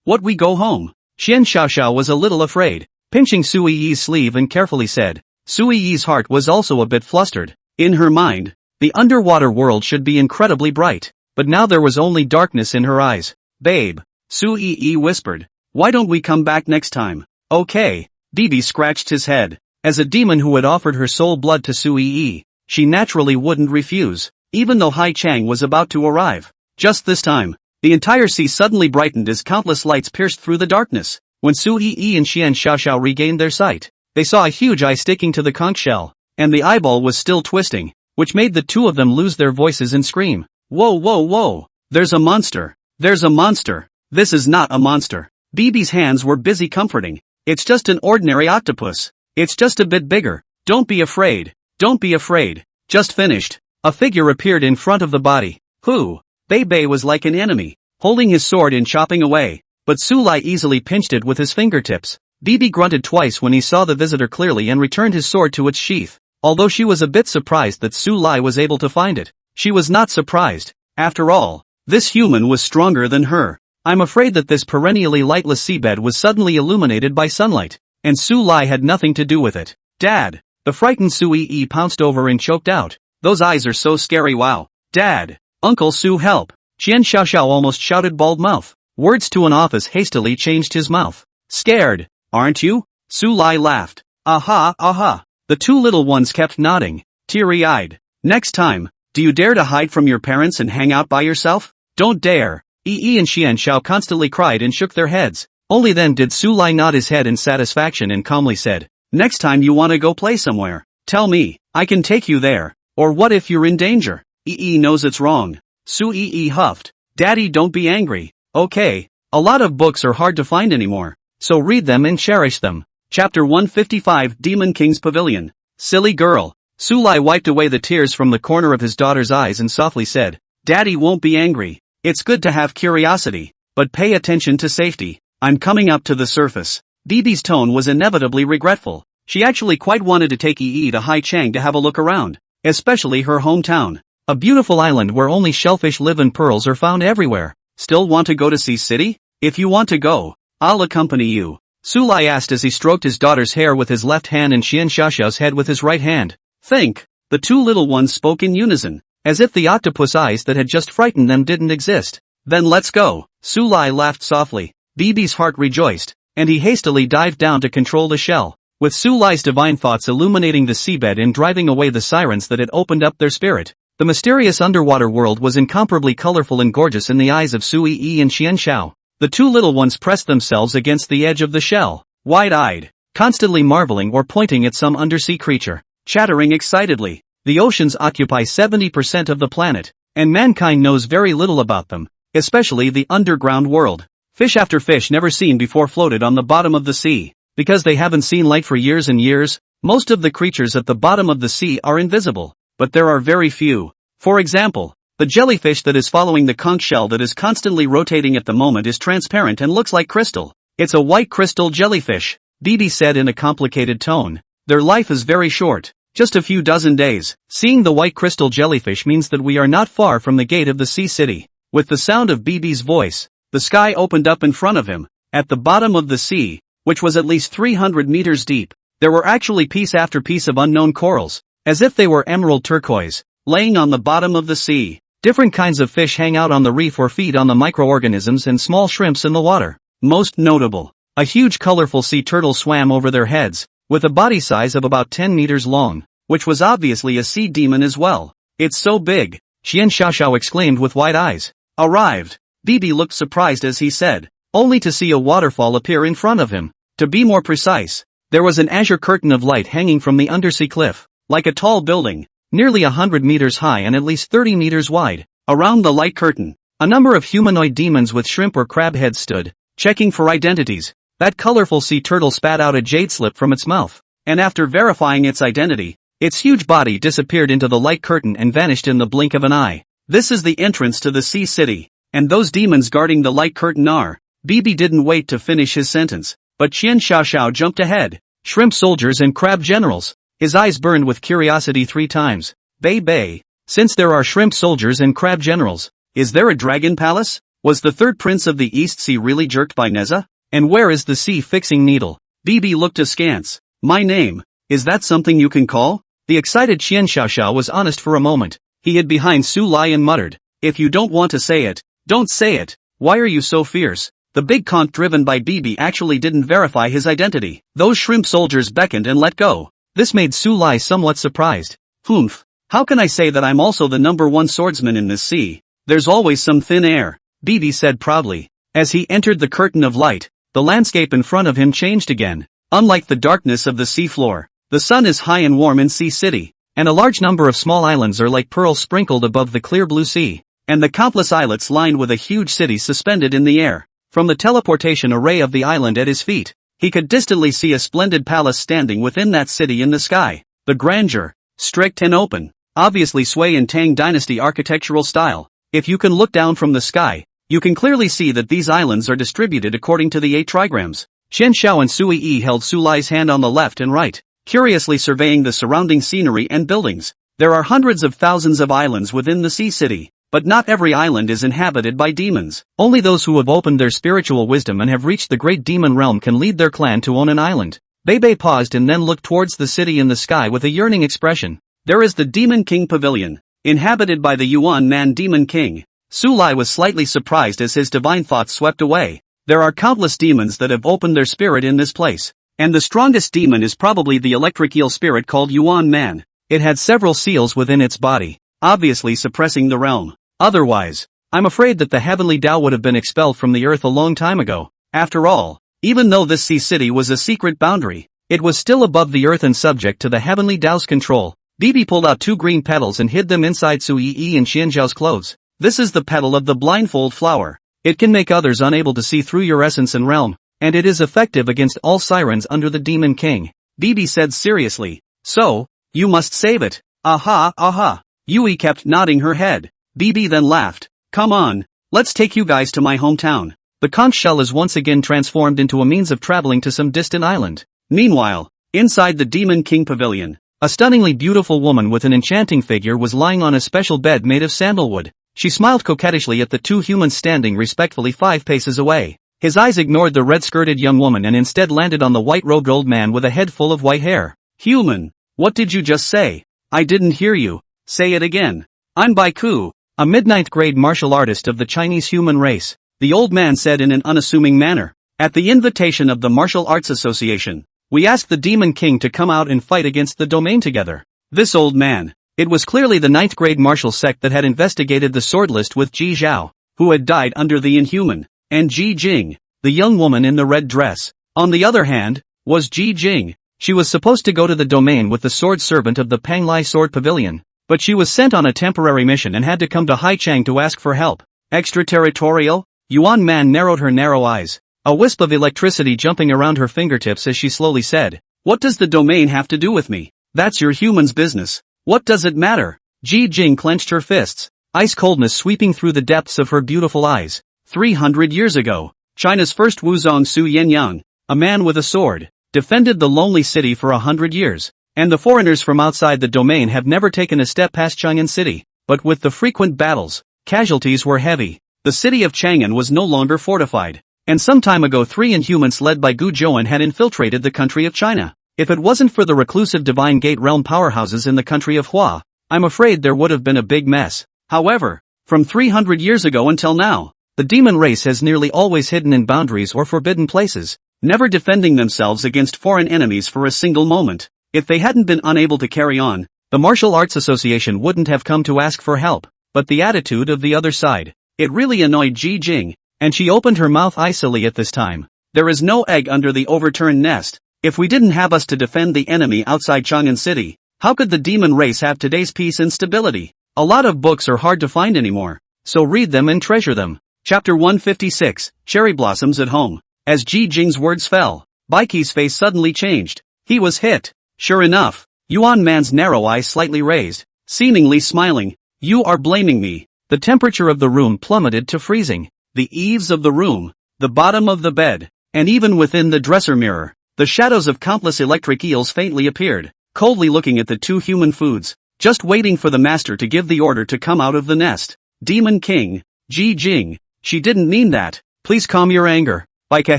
What we go home? Qian Xiaoxiao was a little afraid, pinching Sui-Yi's sleeve and carefully said. Sui-Yi's heart was also a bit flustered. In her mind, the underwater world should be incredibly bright, but now there was only darkness in her eyes. Babe, Sui-Yi whispered. Why don't we come back next time? Okay. Bibi scratched his head. As a demon who had offered her soul blood to Sui-Yi, she naturally wouldn't refuse, even though Hai Chang was about to arrive. Just this time, the entire sea suddenly brightened as countless lights pierced through the darkness. When Su Yi and Xian Xiaoxiao regained their sight, they saw a huge eye sticking to the conch shell, and the eyeball was still twisting, which made the two of them lose their voices and scream. Whoa whoa whoa! There's a monster! There's a monster! This is not a monster! BB's hands were busy comforting. It's just an ordinary octopus. It's just a bit bigger. Don't be afraid. Don't be afraid. Just finished. A figure appeared in front of the body. Who? Bei was like an enemy, holding his sword and chopping away, but Su Lai easily pinched it with his fingertips. BB grunted twice when he saw the visitor clearly and returned his sword to its sheath. Although she was a bit surprised that Su Lai was able to find it, she was not surprised. After all, this human was stronger than her. I'm afraid that this perennially lightless seabed was suddenly illuminated by sunlight, and Su Lai had nothing to do with it. Dad! The frightened Su Yi pounced over and choked out. Those eyes are so scary. Wow. Dad! Uncle Su, help! Qian Xiaoxiao almost shouted, bald mouth. Words to an office hastily changed his mouth. Scared, aren't you? Su Lai laughed. Aha, aha. The two little ones kept nodding, teary-eyed. Next time, do you dare to hide from your parents and hang out by yourself? Don't dare. Yi and Xian Xiao constantly cried and shook their heads. Only then did Su Lai nod his head in satisfaction and calmly said, next time you want to go play somewhere, tell me, I can take you there. Or what if you're in danger? Yi knows it's wrong. Su Yi huffed. Daddy, don't be angry. Okay. A lot of books are hard to find anymore, so read them and cherish them. Chapter 155, Demon King's Pavilion. Silly girl. Su Lai wiped away the tears from the corner of his daughter's eyes and softly said, Daddy won't be angry. It's good to have curiosity, but pay attention to safety. I'm coming up to the surface. BB's tone was inevitably regretful. She actually quite wanted to take Yi to Hai Chang to have a look around, especially her hometown. A beautiful island where only shellfish live and pearls are found everywhere. Still want to go to Sea City? If you want to go, I'll accompany you. Su Lai asked as he stroked his daughter's hair with his left hand and Xian Xiaoxiao's head with his right hand. Think. The two little ones spoke in unison, as if the octopus eyes that had just frightened them didn't exist. Then let's go. Su Lai laughed softly. BB's heart rejoiced, and he hastily dived down to control the shell. With Su Lai's divine thoughts illuminating the seabed and driving away the sirens that had opened up their spirit, the mysterious underwater world was incomparably colorful and gorgeous in the eyes of Su Yi and Xian Xiao. The two little ones pressed themselves against the edge of the shell, wide-eyed, constantly marveling or pointing at some undersea creature, chattering excitedly. The oceans occupy 70% of the planet, and mankind knows very little about them, especially the underground world. Fish after fish never seen before floated on the bottom of the sea. Because they haven't seen light for years and years, most of the creatures at the bottom of the sea are invisible. But there are very few. For example, the jellyfish that is following the conch shell that is constantly rotating at the moment is transparent and looks like crystal. It's a white crystal jellyfish, BB said in a complicated tone. Their life is very short, just a few dozen days. Seeing the white crystal jellyfish means that we are not far from the gate of the sea city. With the sound of BB's voice, the sky opened up in front of him. At the bottom of the sea, which was at least 300 meters deep, there were actually piece after piece of unknown corals, as if they were emerald turquoise, laying on the bottom of the sea. Different kinds of fish hang out on the reef or feed on the microorganisms and small shrimps in the water. Most notable, a huge colorful sea turtle swam over their heads, with a body size of about 10 meters long, which was obviously a sea demon as well. It's so big, Xian Xiaoxiao exclaimed with wide eyes. Arrived. BB looked surprised as he said, only to see a waterfall appear in front of him. To be more precise, there was an azure curtain of light hanging from the undersea cliff, like a tall building, nearly 100 meters high and at least 30 meters wide. Around the light curtain, a number of humanoid demons with shrimp or crab heads stood, checking for identities. That colorful sea turtle spat out a jade slip from its mouth, and after verifying its identity, its huge body disappeared into the light curtain and vanished in the blink of an eye. This is the entrance to the sea city, and those demons guarding the light curtain are. BB didn't wait to finish his sentence, but Qian Xiaoxiao jumped ahead. Shrimp soldiers and crab generals. His eyes burned with curiosity 3 times. Bei, since there are shrimp soldiers and crab generals, is there a dragon palace? Was the third prince of the East Sea really jerked by Neza? And where is the sea-fixing needle? BB looked askance. My name, is that something you can call? The excited Qian Xiaoxiao was honest for a moment. He hid behind Su Lai and muttered, if you don't want to say it, don't say it. Why are you so fierce? The big conch driven by BB actually didn't verify his identity. Those shrimp soldiers beckoned and let go. This made Su Lai somewhat surprised. Humph. How can I say that I'm also the #1 swordsman in this sea? There's always some thin air, Bibi said proudly. As he entered the curtain of light, the landscape in front of him changed again. Unlike the darkness of the seafloor, the sun is high and warm in Sea City, and a large number of small islands are like pearls sprinkled above the clear blue sea, and the countless islets lined with a huge city suspended in the air. From the teleportation array of the island at his feet, he could distantly see a splendid palace standing within that city in the sky. The grandeur, strict and open, obviously Sui and Tang dynasty architectural style. If you can look down from the sky, you can clearly see that these islands are distributed according to the 8 trigrams. Chen Xiao and Sui Yi held Su Lai's hand on the left and right, curiously surveying the surrounding scenery and buildings. There are hundreds of thousands of islands within the sea city, but not every island is inhabited by demons. Only those who have opened their spiritual wisdom and have reached the great demon realm can lead their clan to own an island. Bebe paused and then looked towards the city in the sky with a yearning expression. There is the Demon King Pavilion, inhabited by the Yuan Man Demon King. Su Lai was slightly surprised as his divine thoughts swept away. There are countless demons that have opened their spirit in this place, and the strongest demon is probably the electric eel spirit called Yuan Man. It had several seals within its body, obviously suppressing the realm. Otherwise, I'm afraid that the heavenly Tao would have been expelled from the earth a long time ago. After all, even though this sea city was a secret boundary, it was still above the earth and subject to the heavenly Tao's control. Bibi pulled out 2 green petals and hid them inside Sui Yi and Xianzhao's clothes. This is the petal of the blindfold flower. It can make others unable to see through your essence and realm, and it is effective against all sirens under the Demon King. Bibi said seriously. So, you must save it. Aha, aha. Yui kept nodding her head. Bibi then laughed. Come on, let's take you guys to my hometown. The conch shell is once again transformed into a means of traveling to some distant island. Meanwhile, inside the Demon King Pavilion, a stunningly beautiful woman with an enchanting figure was lying on a special bed made of sandalwood. She smiled coquettishly at the 2 humans standing respectfully 5 paces away. His eyes ignored the red-skirted young woman and instead landed on the white-robed old man with a head full of white hair. Human, what did you just say? I didn't hear you. Say it again. I'm Baiku, a mid-ninth grade martial artist of the Chinese human race, the old man said in an unassuming manner. At the invitation of the Martial Arts Association, we asked the Demon King to come out and fight against the domain together. This old man. It was clearly the 9th grade martial sect that had investigated the sword list with Ji Zhao, who had died under the Inhuman, and Ji Jing, the young woman in the red dress. On the other hand, was Ji Jing. She was supposed to go to the domain with the sword servant of the Panglai Sword Pavilion, but she was sent on a temporary mission and had to come to Haichang to ask for help. Extraterritorial? Yuan Man narrowed her narrow eyes, a wisp of electricity jumping around her fingertips as she slowly said, What does the domain have to do with me? That's your human's business. What does it matter? Ji Jing clenched her fists, ice coldness sweeping through the depths of her beautiful eyes. 300 years ago, China's first Wuzong Su Yenyang, a man with a sword, defended the lonely city for 100 years, and the foreigners from outside the domain have never taken a step past Chang'an City. But with the frequent battles, casualties were heavy. The city of Chang'an was no longer fortified, and some time ago 3 Inhumans led by Gu Zhouan had infiltrated the country of China. If it wasn't for the reclusive Divine Gate realm powerhouses in the country of Hua, I'm afraid there would have been a big mess. However, from 300 years ago until now, the demon race has nearly always hidden in boundaries or forbidden places, never defending themselves against foreign enemies for a single moment. If they hadn't been unable to carry on, the Martial Arts Association wouldn't have come to ask for help. But the attitude of the other side, it really annoyed Ji Jing, and she opened her mouth icily at this time. There is no egg under the overturned nest. If we didn't have us to defend the enemy outside Chang'an City, how could the demon race have today's peace and stability? A lot of books are hard to find anymore, so read them and treasure them. Chapter 156, Cherry Blossoms at Home. As Ji Jing's words fell, Baiki's face suddenly changed. He was hit. Sure enough, Yuan Man's narrow eyes slightly raised, seemingly smiling. You are blaming me. The temperature of the room plummeted to freezing. The eaves of the room, the bottom of the bed, and even within the dresser mirror, the shadows of countless electric eels faintly appeared, coldly looking at the 2 human foods, just waiting for the master to give the order to come out of the nest. Demon King, Ji Jing, she didn't mean that. Please calm your anger. Baika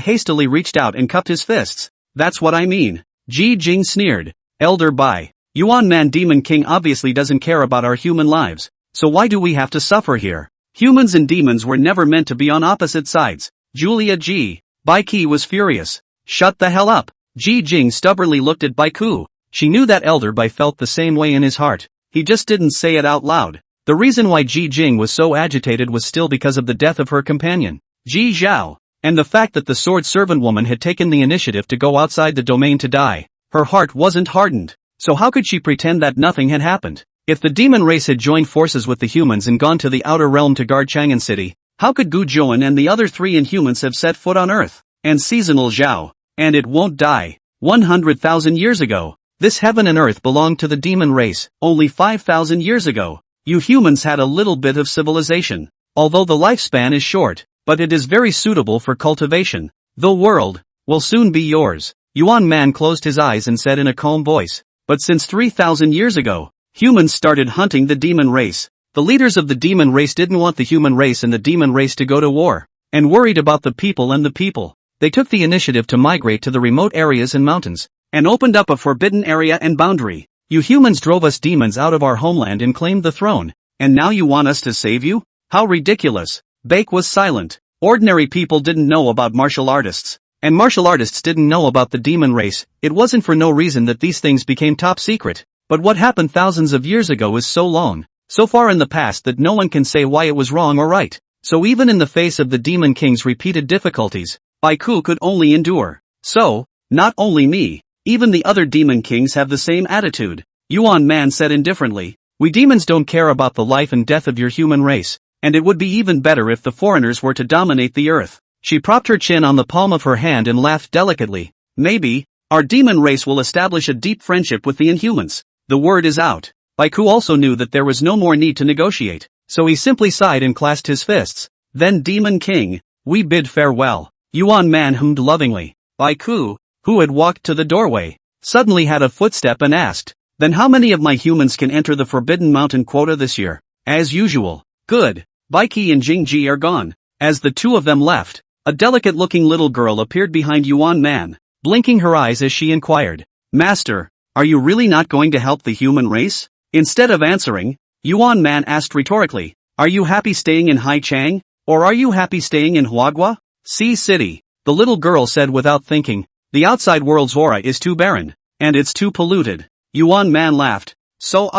hastily reached out and cupped his fists. That's what I mean. Ji Jing sneered. Elder Bai, Yuan Man Demon King obviously doesn't care about our human lives, so why do we have to suffer here? Humans and demons were never meant to be on opposite sides. Julia Ji. Baiki was furious. Shut the hell up. Ji Jing stubbornly looked at Baiku. She knew that Elder Bai felt the same way in his heart. He just didn't say it out loud. The reason why Ji Jing was so agitated was still because of the death of her companion, Ji Zhao, and the fact that the sword servant woman had taken the initiative to go outside the domain to die. Her heart wasn't hardened, so how could she pretend that nothing had happened? If the demon race had joined forces with the humans and gone to the outer realm to guard Chang'an City, how could Gu Zhouan and the other 3 Inhumans have set foot on Earth? And seasonal Zhao, and it won't die. 100,000 years ago, this heaven and earth belonged to the demon race. Only 5,000 years ago, you humans had a little bit of civilization. Although the lifespan is short, but it is very suitable for cultivation. The world will soon be yours. Yuan Man closed his eyes and said in a calm voice. But since 3,000 years ago, humans started hunting the demon race. The leaders of the demon race didn't want the human race and the demon race to go to war, and worried about the people and the people. They took the initiative to migrate to the remote areas and mountains, and opened up a forbidden area and boundary. You humans drove us demons out of our homeland and claimed the throne, and now you want us to save you? How ridiculous. Bake was silent. Ordinary people didn't know about martial artists, and martial artists didn't know about the demon race. It wasn't for no reason that these things became top secret. But what happened thousands of years ago is so long, so far in the past that no one can say why it was wrong or right. So even in the face of the Demon King's repeated difficulties, Baiku could only endure. So, not only me, even the other Demon Kings have the same attitude. Yuan Man said indifferently, we demons don't care about the life and death of your human race, and it would be even better if the foreigners were to dominate the earth. She propped her chin on the palm of her hand and laughed delicately. Maybe, our demon race will establish a deep friendship with the Inhumans. The word is out. Baiku also knew that there was no more need to negotiate, so he simply sighed and clasped his fists. Then Demon King, we bid farewell. Yuan Man hummed lovingly. Baiku, who had walked to the doorway, suddenly had a footstep and asked, then how many of my humans can enter the Forbidden Mountain quota this year? As usual. Good. Baiki and Jingji are gone. As the two of them left, a delicate-looking little girl appeared behind Yuan Man, blinking her eyes as she inquired, Master, are you really not going to help the human race? Instead of answering, Yuan Man asked rhetorically, are you happy staying in Haichang, or are you happy staying in Huagua? Sea City. The little girl said without thinking, the outside world's aura is too barren, and it's too polluted. Yuan Man laughed. So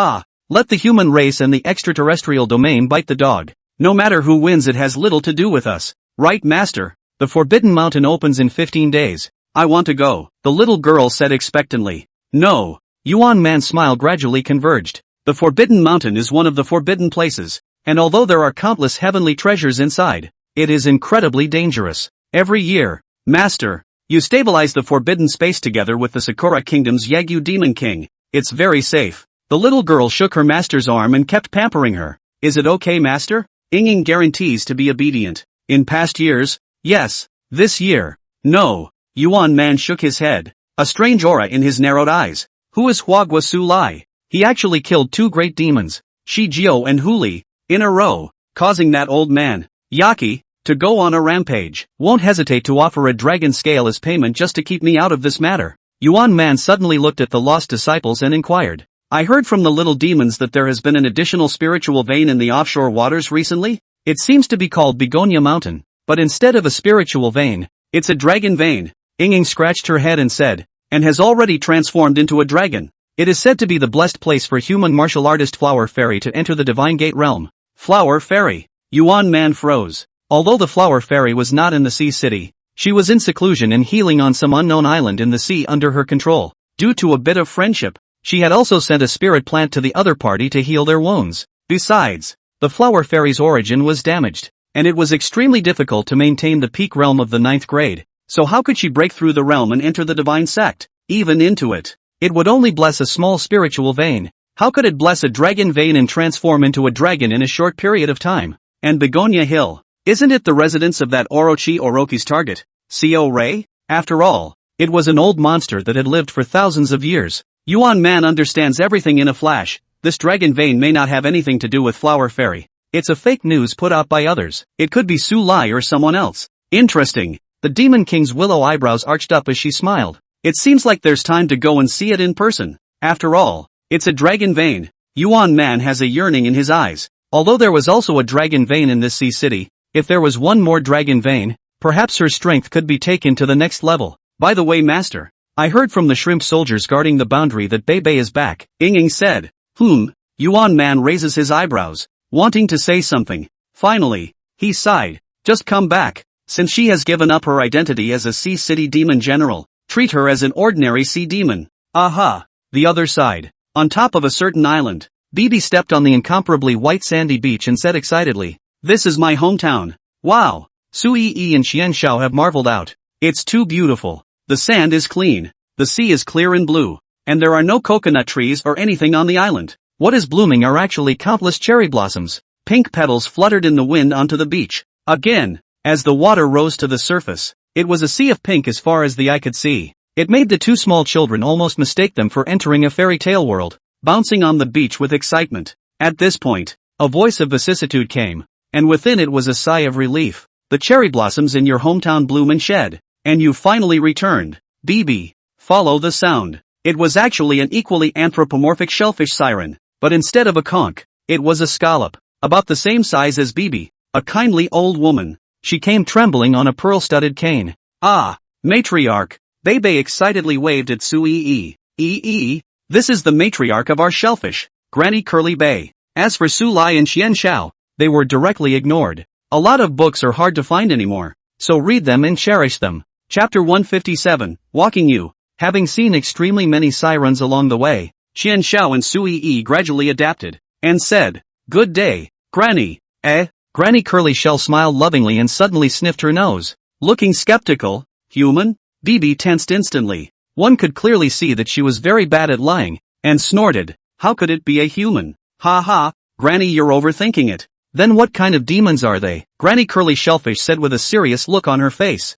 let the human race and the extraterrestrial domain bite the dog. No matter who wins, it has little to do with us. Right, Master? The Forbidden Mountain opens in 15 days. I want to go, the little girl said expectantly. No. Yuan Man's smile gradually converged. The Forbidden Mountain is one of the forbidden places, and although there are countless heavenly treasures inside, it is incredibly dangerous. Every year, Master, you stabilize the forbidden space together with the Sakura Kingdom's Yagyu Demon King. It's very safe. The little girl shook her master's arm and kept pampering her. Is it okay, Master? Ying guarantees to be obedient. In past years, yes. This year, no. Yuan Man shook his head, a strange aura in his narrowed eyes. Who is Huagua Su Lai? He actually killed 2 great demons, Shi Jiao and Hu Li, in a row, causing that old man, Yaki, to go on a rampage. Won't hesitate to offer a dragon scale as payment just to keep me out of this matter. Yuan Man suddenly looked at the lost disciples and inquired, I heard from the little demons that there has been an additional spiritual vein in the offshore waters recently? It seems to be called Begonia Mountain, but instead of a spiritual vein, it's a dragon vein. Ying scratched her head and said, and has already transformed into a dragon. It is said to be the blessed place for human martial artist Flower Fairy to enter the Divine Gate realm. Flower Fairy. Yuan Man froze. Although the Flower Fairy was not in the Sea City, she was in seclusion and healing on some unknown island in the sea under her control. Due to a bit of friendship, she had also sent a spirit plant to the other party to heal their wounds. Besides, the Flower Fairy's origin was damaged, and it was extremely difficult to maintain the peak realm of the 9th grade. So how could she break through the realm and enter the divine sect? Even into it, it would only bless a small spiritual vein. How could it bless a dragon vein and transform into a dragon in a short period of time? And Begonia Hill, isn't it the residence of that Orochi Orochi's target, Co Rei? After all, it was an old monster that had lived for thousands of years. Yuan Man understands everything in a flash. This dragon vein may not have anything to do with Flower Fairy. It's a fake news put out by others. It could be Su Lai or someone else. Interesting. The Demon King's willow eyebrows arched up as she smiled. It seems like there's time to go and see it in person. After all, it's a dragon vein. Yuan Man has a yearning in his eyes. Although there was also a dragon vein in this sea city, if there was one more dragon vein, perhaps her strength could be taken to the next level. By the way, Master, I heard from the shrimp soldiers guarding the boundary that Bei Bei is back, Ying said. Yuan Man raises his eyebrows. wanting to say something. Finally, he sighed. Just come back. Since she has given up her identity as a sea city demon general, treat her as an ordinary sea demon. Aha! The other side. On top of a certain island, Bibi stepped on the incomparably white sandy beach and said excitedly, "This is my hometown. Wow!" Sui Yi and Xian Xiao have marveled out. It's too beautiful. The sand is clean. The sea is clear and blue. And there are no coconut trees or anything on the island. What is blooming are actually countless cherry blossoms. Pink petals fluttered in the wind onto the beach. Again, as the water rose to the surface, it was a sea of pink as far as the eye could see. It made the two small children almost mistake them for entering a fairy tale world, bouncing on the beach with excitement. At this point, a voice of vicissitude came, and within it was a sigh of relief. The cherry blossoms in your hometown bloom and shed, and you finally returned. Bibi, follow the sound. It was actually an equally anthropomorphic shellfish siren, but instead of a conch, it was a scallop, about the same size as Bibi, a kindly old woman. She came trembling on a pearl-studded cane. Ah, matriarch! Bebe excitedly waved at Sui Yi. This is the matriarch of our shellfish, Granny Curly Bay. As for Su Lai and Xian Xiao, they were directly ignored. A lot of books are hard to find anymore, so read them and cherish them. Chapter 157, Walking You. Having seen extremely many sirens along the way, Xian Xiao and Sui Yi gradually adapted, and said, "Good day, Granny." Granny Curly Shell smiled lovingly and suddenly sniffed her nose. Looking skeptical. Human? Bibi tensed instantly. One could clearly see that she was very bad at lying, and snorted, "How could it be a human? Ha ha, Granny, you're overthinking it." "Then what kind of demons are they?" Granny Curly Shellfish said with a serious look on her face.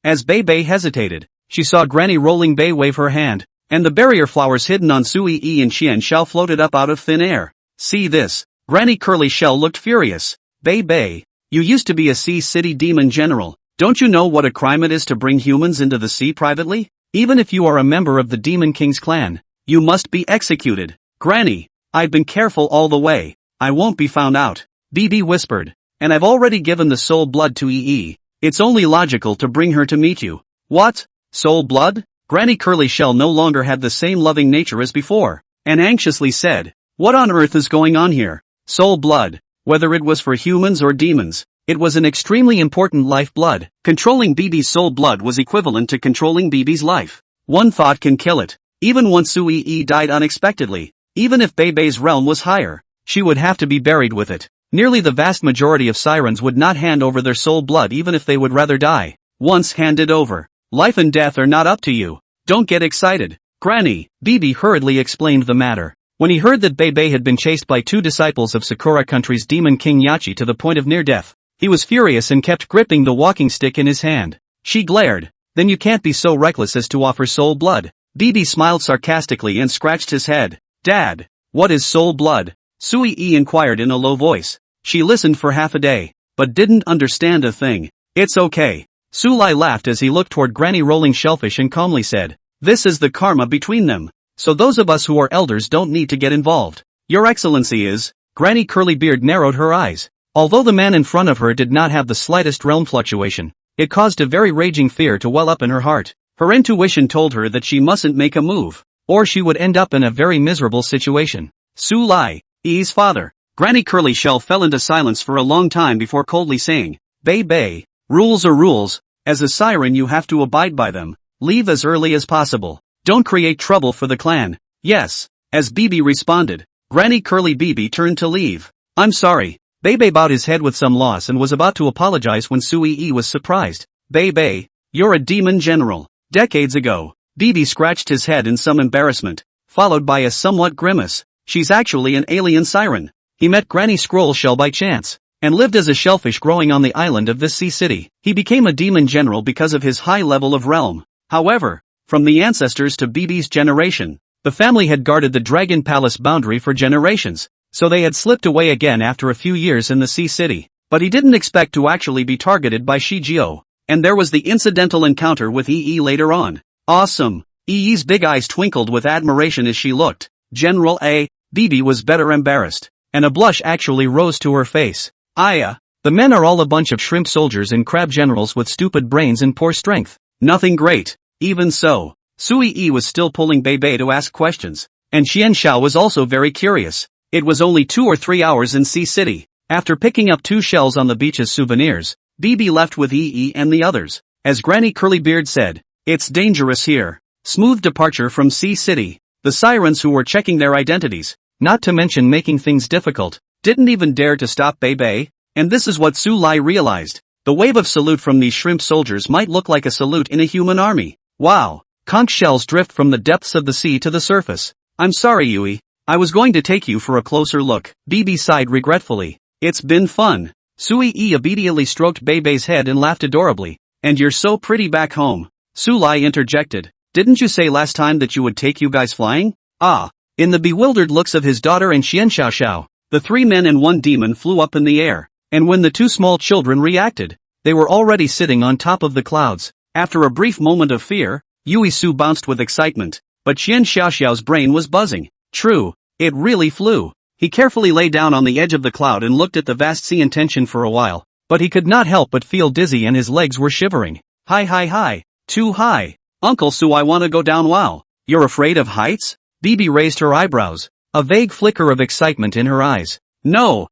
As Bebe hesitated, she saw Granny Rolling Bay wave her hand, and the barrier flowers hidden on Sui Yi and Xian Xiao floated up out of thin air. "See this?" Granny Curly Shell looked furious. "Bebe, you used to be a sea city demon general. Don't you know what a crime it is to bring humans into the sea privately? Even if you are a member of the Demon King's clan, you must be executed." "Granny, I've been careful all the way. I won't be found out," Bibi whispered. "And I've already given the soul blood to Yi. It's only logical to bring her to meet you." "What? Soul blood?" Granny Curly Shell no longer had the same loving nature as before, and anxiously said, "What on earth is going on here?" Soul blood, whether it was for humans or demons, it was an extremely important lifeblood. Controlling Bibi's soul blood was equivalent to controlling Bibi's life. One thought can kill it. Even once Sui Yi died unexpectedly, even if Bebe's realm was higher, she would have to be buried with it. Nearly the vast majority of sirens would not hand over their soul blood even if they would rather die. Once handed over, life and death are not up to you. Don't get excited, Granny. Bibi hurriedly explained the matter. When he heard that Bebe had been chased by two disciples of Sakura Country's Demon King Yachi to the point of near death, he was furious and kept gripping the walking stick in his hand. She glared. "Then you can't be so reckless as to offer soul blood." Bibi smiled sarcastically and scratched his head. "Dad, what is soul blood?" Sui Yi inquired in a low voice. She listened for half a day, but didn't understand a thing. "It's okay." Su Lai laughed as he looked toward Granny Rolling Shellfish and calmly said, "This is the karma between them. So those of us who are elders don't need to get involved." "Your Excellency is..." Granny Curlybeard narrowed her eyes. Although the man in front of her did not have the slightest realm fluctuation, it caused a very raging fear to well up in her heart. Her intuition told her that she mustn't make a move, or she would end up in a very miserable situation. Su Lai, Yi's father. Granny Curly Shell fell into silence for a long time before coldly saying, "Bebe, rules are rules. As a siren you have to abide by them. Leave as early as possible. Don't create trouble for the clan." "Yes." As Bibi responded, Granny Curly Bibi turned to leave. "I'm sorry." Bebe bowed his head with some loss and was about to apologize when Sui Yi was surprised. "Bebe, you're a demon general." Decades ago, Bibi scratched his head in some embarrassment, followed by a somewhat grimace. "She's actually an alien siren." He met Granny Scroll Shell by chance, and lived as a shellfish growing on the island of this sea city. He became a demon general because of his high level of realm. However, from the ancestors to Bibi's generation, the family had guarded the Dragon Palace boundary for generations, so they had slipped away again after a few years in the sea city. But he didn't expect to actually be targeted by Shijio, and there was the incidental encounter with Yi later on. "Awesome." Yi's big eyes twinkled with admiration as she looked. "General A." Bibi was better embarrassed, and a blush actually rose to her face. "Aya, the men are all a bunch of shrimp soldiers and crab generals with stupid brains and poor strength. Nothing great." Even so, Sui Yi was still pulling Bebe to ask questions, and Xian Xiao was also very curious. It was only 2 or 3 hours in Sea City. After picking up 2 shells on the beach as souvenirs, BB left with EE and the others. As Granny Curlybeard said, "It's dangerous here." Smooth departure from Sea City. The sirens who were checking their identities, not to mention making things difficult, didn't even dare to stop Bebe. And this is what Su Lai realized. The wave of salute from these shrimp soldiers might look like a salute in a human army. Wow. Conch shells drift from the depths of the sea to the surface. "I'm sorry, Yui. I was going to take you for a closer look." BB sighed regretfully. "It's been fun." Sui E immediately stroked Bebe's head and laughed adorably. "And you're so pretty back home." Su Lai interjected. "Didn't you say last time that you would take you guys flying?" Ah. In the bewildered looks of his daughter and Xian Xiaoxiao, the 3 men and 1 demon flew up in the air. And when the 2 small children reacted, they were already sitting on top of the clouds. After a brief moment of fear, Yui Su bounced with excitement, but Xian Xiaoxiao's brain was buzzing. True, it really flew. He carefully lay down on the edge of the cloud and looked at the vast sea in tension for a while, but he could not help but feel dizzy and his legs were shivering. Hi, too high. Uncle Su, I wanna go down. Wow. You're afraid of heights? BB raised her eyebrows, a vague flicker of excitement in her eyes. No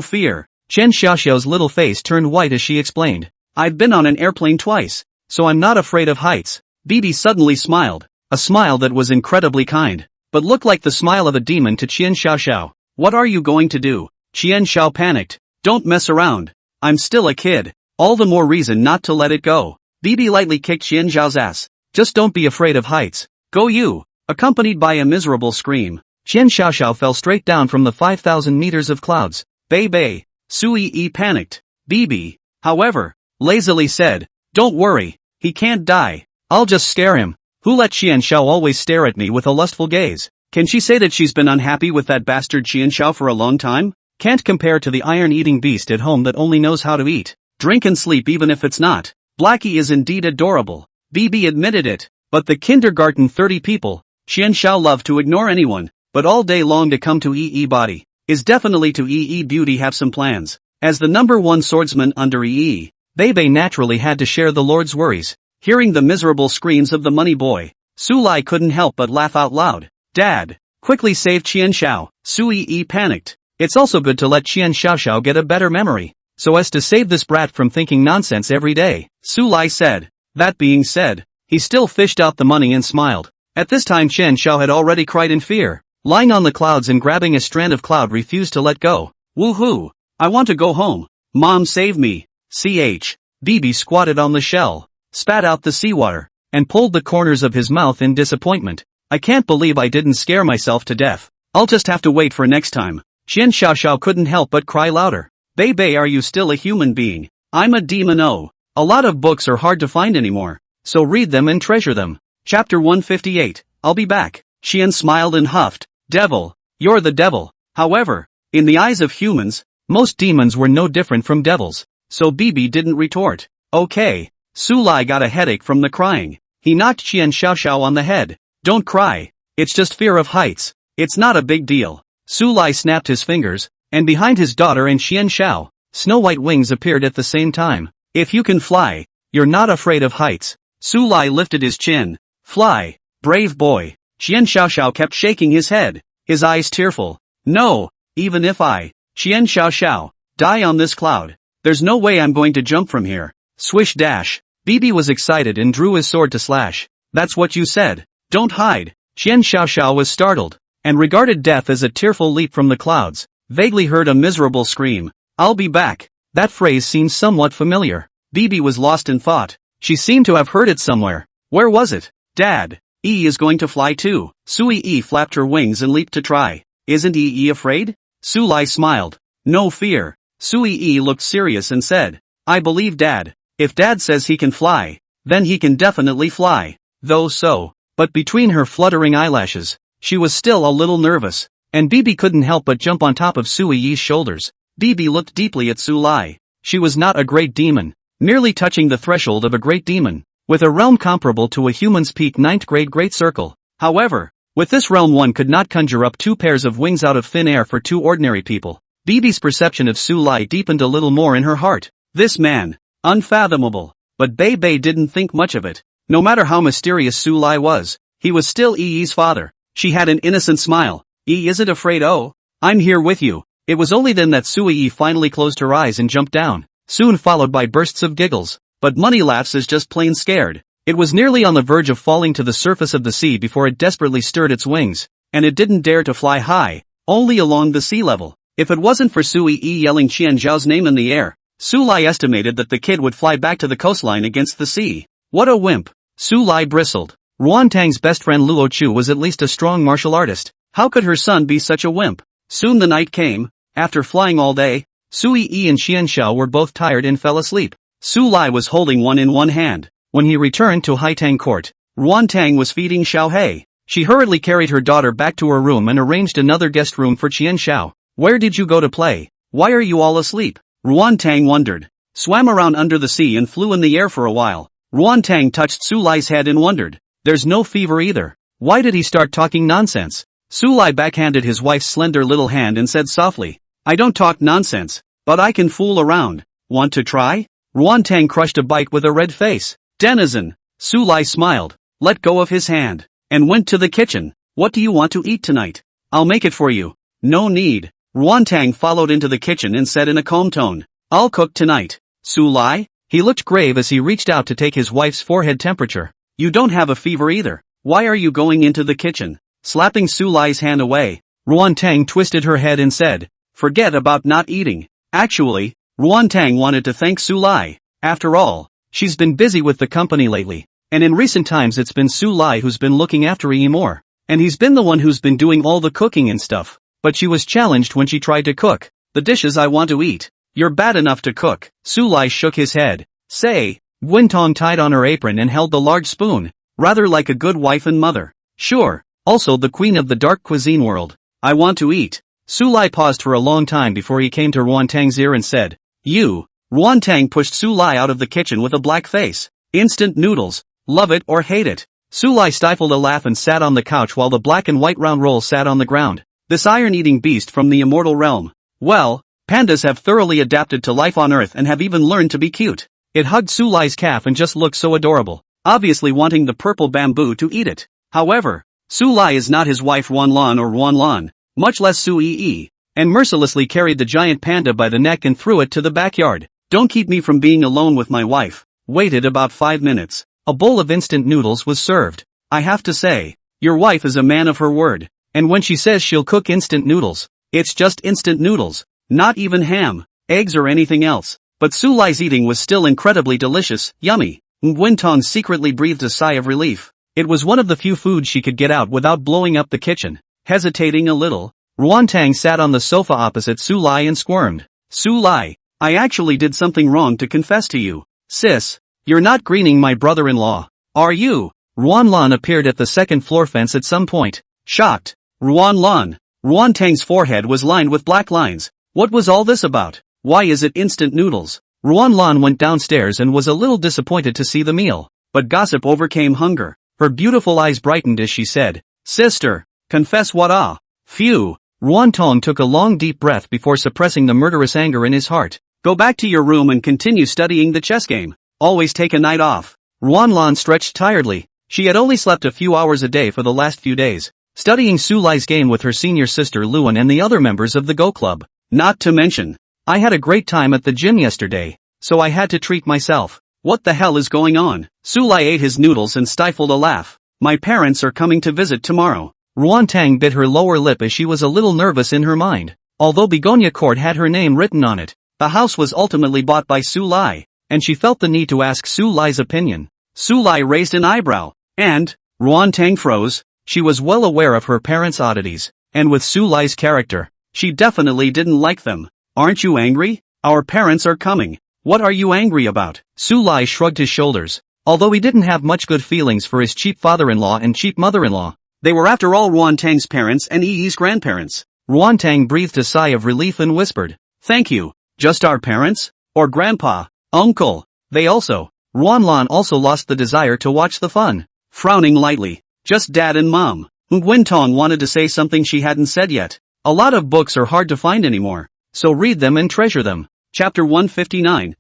fear. Chen Xiaoxiao's little face turned white as she explained. I've been on an airplane twice, so I'm not afraid of heights. BB suddenly smiled, a smile that was incredibly kind, but looked like the smile of a demon to Qian Xiaoxiao. What are you going to do? Qian Xiao panicked. Don't mess around. I'm still a kid. All the more reason not to let it go. BB lightly kicked Qian Xiao's ass. Just don't be afraid of heights. Go you. Accompanied by a miserable scream, Qian Xiaoxiao fell straight down from the 5,000 meters of clouds. Bei. Sui E panicked. BB, however, lazily said, "Don't worry, he can't die. I'll just scare him." Who let Qian Xiao always stare at me with a lustful gaze? Can she say that she's been unhappy with that bastard Qian Xiao for a long time? Can't compare to the iron-eating beast at home that only knows how to eat, drink and sleep even if it's not. Blackie is indeed adorable. BB admitted it, but the kindergarten 30 people, Qian Xiao loved to ignore anyone, but all day long to come to EE body. Is definitely to EE beauty have some plans. As the number 1 swordsman under EE, Bebe naturally had to share the Lord's worries. Hearing the miserable screams of the money boy, Su Lai couldn't help but laugh out loud. Dad, quickly save Qian Xiao. Sui E panicked. It's also good to let Qian Xiaoxiao get a better memory, so as to save this brat from thinking nonsense every day, Su Lai said. That being said, he still fished out the money and smiled. At this time Qian Xiao had already cried in fear. Lying on the clouds and grabbing a strand of cloud refused to let go. Woohoo! I want to go home. Mom, save me. BB squatted on the shell, spat out the seawater, and pulled the corners of his mouth in disappointment. I can't believe I didn't scare myself to death. I'll just have to wait for next time. Qian Xiaoxiao couldn't help but cry louder. Bebe, are you still a human being? I'm a demon. Oh. A lot of books are hard to find anymore, so read them and treasure them. Chapter 158, I'll be back. Qian smiled and huffed. Devil, you're the devil. However, in the eyes of humans, most demons were no different from devils, so BB didn't retort. Okay. Su Lai got a headache from the crying. He knocked Qian Xiaoxiao on the head. Don't cry. It's just fear of heights. It's not a big deal. Su Lai snapped his fingers, and behind his daughter and Qian Xiao, snow-white wings appeared at the same time. If you can fly, you're not afraid of heights. Su Lai lifted his chin. Fly, brave boy. Qian Xiaoxiao kept shaking his head, his eyes tearful. No, even if I, Qian Xiaoxiao, die on this cloud, there's no way I'm going to jump from here. Swish dash. BB was excited and drew his sword to slash. That's what you said. Don't hide. Qian Xiaoxiao was startled, and regarded death as a tearful leap from the clouds. Vaguely heard a miserable scream. I'll be back. That phrase seemed somewhat familiar. BB was lost in thought. She seemed to have heard it somewhere. Where was it? Dad. E is going to fly too. Sui E flapped her wings and leaped to try. Isn't E afraid? Su Lai smiled. No fear. Sui E looked serious and said, I believe Dad. If Dad says he can fly, then he can definitely fly. Though so. But between her fluttering eyelashes, she was still a little nervous, and BB couldn't help but jump on top of Sui Yi's shoulders. BB looked deeply at Su Lai. She was not a great demon, merely touching the threshold of a great demon, with a realm comparable to a human's peak 9th grade great circle. However, with this realm one could not conjure up 2 pairs of wings out of thin air for 2 ordinary people. BB's perception of Su Lai deepened a little more in her heart. This man, unfathomable. But Bei didn't think much of it. No matter how mysterious Su Lai was, he was still Yi's father. She had an innocent smile. Yi isn't afraid. Oh, I'm here with you. It was only then that Sui finally closed her eyes and jumped down, soon followed by bursts of giggles. But Money laughs is just plain scared. It was nearly on the verge of falling to the surface of the sea before it desperately stirred its wings, and it didn't dare to fly high, only along the sea level. If it wasn't for Sui yelling Qian Zhao's name in the air, Su Lai estimated that the kid would fly back to the coastline against the sea. What a wimp! Su Lai bristled. Ruan Tang's best friend Luo Chu was at least a strong martial artist. How could her son be such a wimp? Soon the night came. After flying all day, Sui and Qian Xiao were both tired and fell asleep. Su Lai was holding one in one hand. When he returned to Haitang Court, Ruan Tang was feeding Xiao Hei. She hurriedly carried her daughter back to her room and arranged another guest room for Qian Xiao. Where did you go to play? Why are you all asleep? Ruan Tang wondered. Swam around under the sea and flew in the air for a while. Ruan Tang touched Su Lai's head and wondered. There's no fever either. Why did he start talking nonsense? Su Lai backhanded his wife's slender little hand and said softly, I don't talk nonsense, but I can fool around. Want to try? Ruan Tang crushed a bite with a red face. Denizen. Su Lai smiled, let go of his hand, and went to the kitchen. What do you want to eat tonight? I'll make it for you. No need. Ruan Tang followed into the kitchen and said in a calm tone, I'll cook tonight. Su Lai? He looked grave as he reached out to take his wife's forehead temperature. You don't have a fever either. Why are you going into the kitchen? Slapping Su Lai's hand away, Ruan Tang twisted her head and said, forget about not eating. Actually, Ruan Tang wanted to thank Su Lai. After all, she's been busy with the company lately, and in recent times it's been Su Lai who's been looking after Yi more, and he's been the one who's been doing all the cooking and stuff. But she was challenged when she tried to cook the dishes I want to eat. You're bad enough to cook. Su Lai shook his head. Say, Guintong tied on her apron and held the large spoon, rather like a good wife and mother. Sure, also the queen of the dark cuisine world. I want to eat. Su Lai paused for a long time before he came to Ruan Tang's ear and said, You. Ruan Tang pushed Su Lai out of the kitchen with a black face. Instant noodles. Love it or hate it. Su Lai stifled a laugh and sat on the couch while the black and white round roll sat on the ground. This iron-eating beast from the immortal realm. Well, pandas have thoroughly adapted to life on Earth and have even learned to be cute. It hugged Su Lai's calf and just looked so adorable, obviously wanting the purple bamboo to eat it. However, Su Lai is not his wife Ruan Lan or Ruan Lan, much less Su Yi, and mercilessly carried the giant panda by the neck and threw it to the backyard. Don't keep me from being alone with my wife. Waited about 5 minutes. A bowl of instant noodles was served. I have to say, your wife is a man of her word. And when she says she'll cook instant noodles, it's just instant noodles, not even ham, eggs or anything else. But Su Lai's eating was still incredibly delicious, yummy. Nguyen secretly breathed a sigh of relief. It was one of the few foods she could get out without blowing up the kitchen. Hesitating a little, Ruan Tang sat on the sofa opposite Su Lai and squirmed. Su Lai, I actually did something wrong to confess to you. Sis, you're not greening my brother-in-law, are you? Ruan Lan appeared at the second floor fence at some point. Shocked. Ruan Lan. Ruan Tang's forehead was lined with black lines. What was all this about? Why is it instant noodles? Ruan Lan went downstairs and was a little disappointed to see the meal. But gossip overcame hunger. Her beautiful eyes brightened as she said, Sister, confess what ah. Phew. Ruan Tong took a long deep breath before suppressing the murderous anger in his heart. Go back to your room and continue studying the chess game. Always take a night off. Ruan Lan stretched tiredly. She had only slept a few hours a day for the last few days, studying Su Lai's game with her senior sister Luan and the other members of the Go Club. Not to mention, I had a great time at the gym yesterday, so I had to treat myself. What the hell is going on? Su Lai ate his noodles and stifled a laugh. My parents are coming to visit tomorrow. Ruan Tang bit her lower lip as she was a little nervous in her mind. Although Begonia Court had her name written on it, the house was ultimately bought by Su Lai, and she felt the need to ask Su Lai's opinion. Su Lai raised an eyebrow, and Ruan Tang froze. She was well aware of her parents' oddities, and with Su Lai's character, she definitely didn't like them. Aren't you angry? Our parents are coming. What are you angry about? Su Lai shrugged his shoulders. Although he didn't have much good feelings for his cheap father-in-law and cheap mother-in-law, they were after all Ruan Tang's parents and Yi's grandparents. Ruan Tang breathed a sigh of relief and whispered, Thank you. Just our parents? Or grandpa? Uncle? They also. Ruan Lan also lost the desire to watch the fun. Frowning lightly. Just dad and mom. Nguyen Tong wanted to say something she hadn't said yet. A lot of books are hard to find anymore, so read them and treasure them. Chapter 159.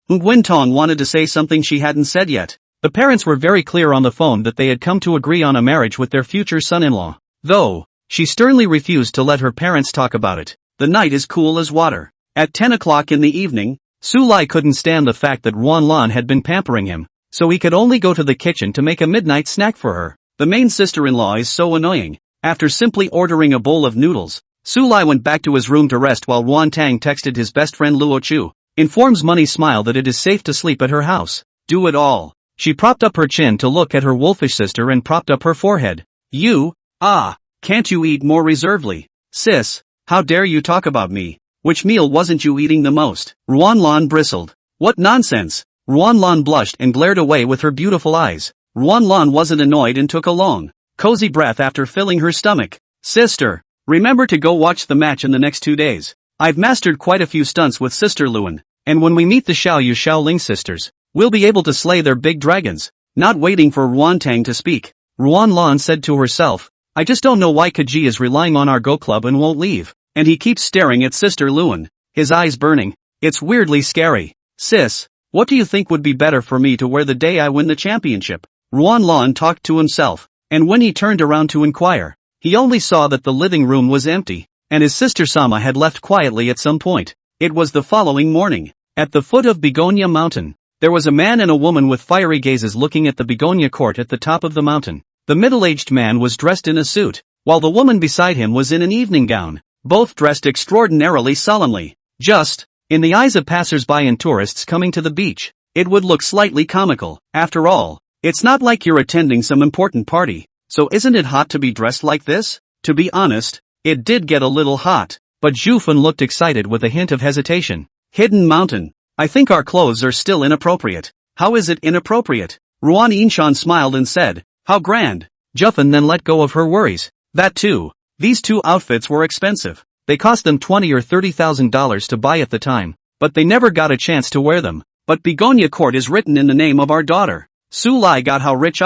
Nguyen Tong wanted to say something she hadn't said yet. The parents were very clear on the phone that they had come to agree on a marriage with their future son-in-law. Though, She sternly refused to let her parents talk about it. The night is cool as water. At 10 o'clock in the evening, Su Lai couldn't stand the fact that Ruan Lan had been pampering him, so he could only go to the kitchen to make a midnight snack for her. The main sister-in-law is so annoying. After simply ordering a bowl of noodles, Su Lai went back to his room to rest while Ruan Tang texted his best friend Luo Chu. Informs Money Smile that it is safe to sleep at her house. Do it all. She propped up her chin to look at her wolfish sister and propped up her forehead. Can't you eat more reservedly? Sis, how dare you talk about me? Which meal wasn't you eating the most? Ruan Lan bristled. What nonsense! Ruan Lan blushed and glared away with her beautiful eyes. Ruan Lan wasn't annoyed and took a long, cozy breath after filling her stomach. Sister, remember to go watch the match in the next 2 days. I've mastered quite a few stunts with Sister Luan, and when we meet the Xiaoyu Xiaoling sisters, we'll be able to slay their big dragons. Not waiting for Ruan Tang to speak, Ruan Lan said to herself, I just don't know why Kaji is relying on our Go Club and won't leave. And he keeps staring at Sister Luan, his eyes burning. It's weirdly scary. Sis, what do you think would be better for me to wear the day I win the championship? Ruan Lan talked to himself, and when he turned around to inquire, he only saw that the living room was empty, and his sister Sama had left quietly at some point. It was the following morning. At the foot of Begonia Mountain, there was a man and a woman with fiery gazes looking at the Begonia court at the top of the mountain. The middle-aged man was dressed in a suit, while the woman beside him was in an evening gown. Both dressed extraordinarily solemnly. Just, in the eyes of passers-by and tourists coming to the beach, it would look slightly comical. After all, it's not like you're attending some important party, so isn't it hot to be dressed like this? To be honest, it did get a little hot, but Zhu Fen looked excited with a hint of hesitation. Hidden Mountain. I think our clothes are still inappropriate. How is it inappropriate? Ruan Yinshan smiled and said, how grand. Zhu Fen then let go of her worries. That too. These two outfits were expensive. They cost them $20,000 or $30,000 to buy at the time, but they never got a chance to wear them. But Begonia Court is written in the name of our daughter. Su Lai got how rich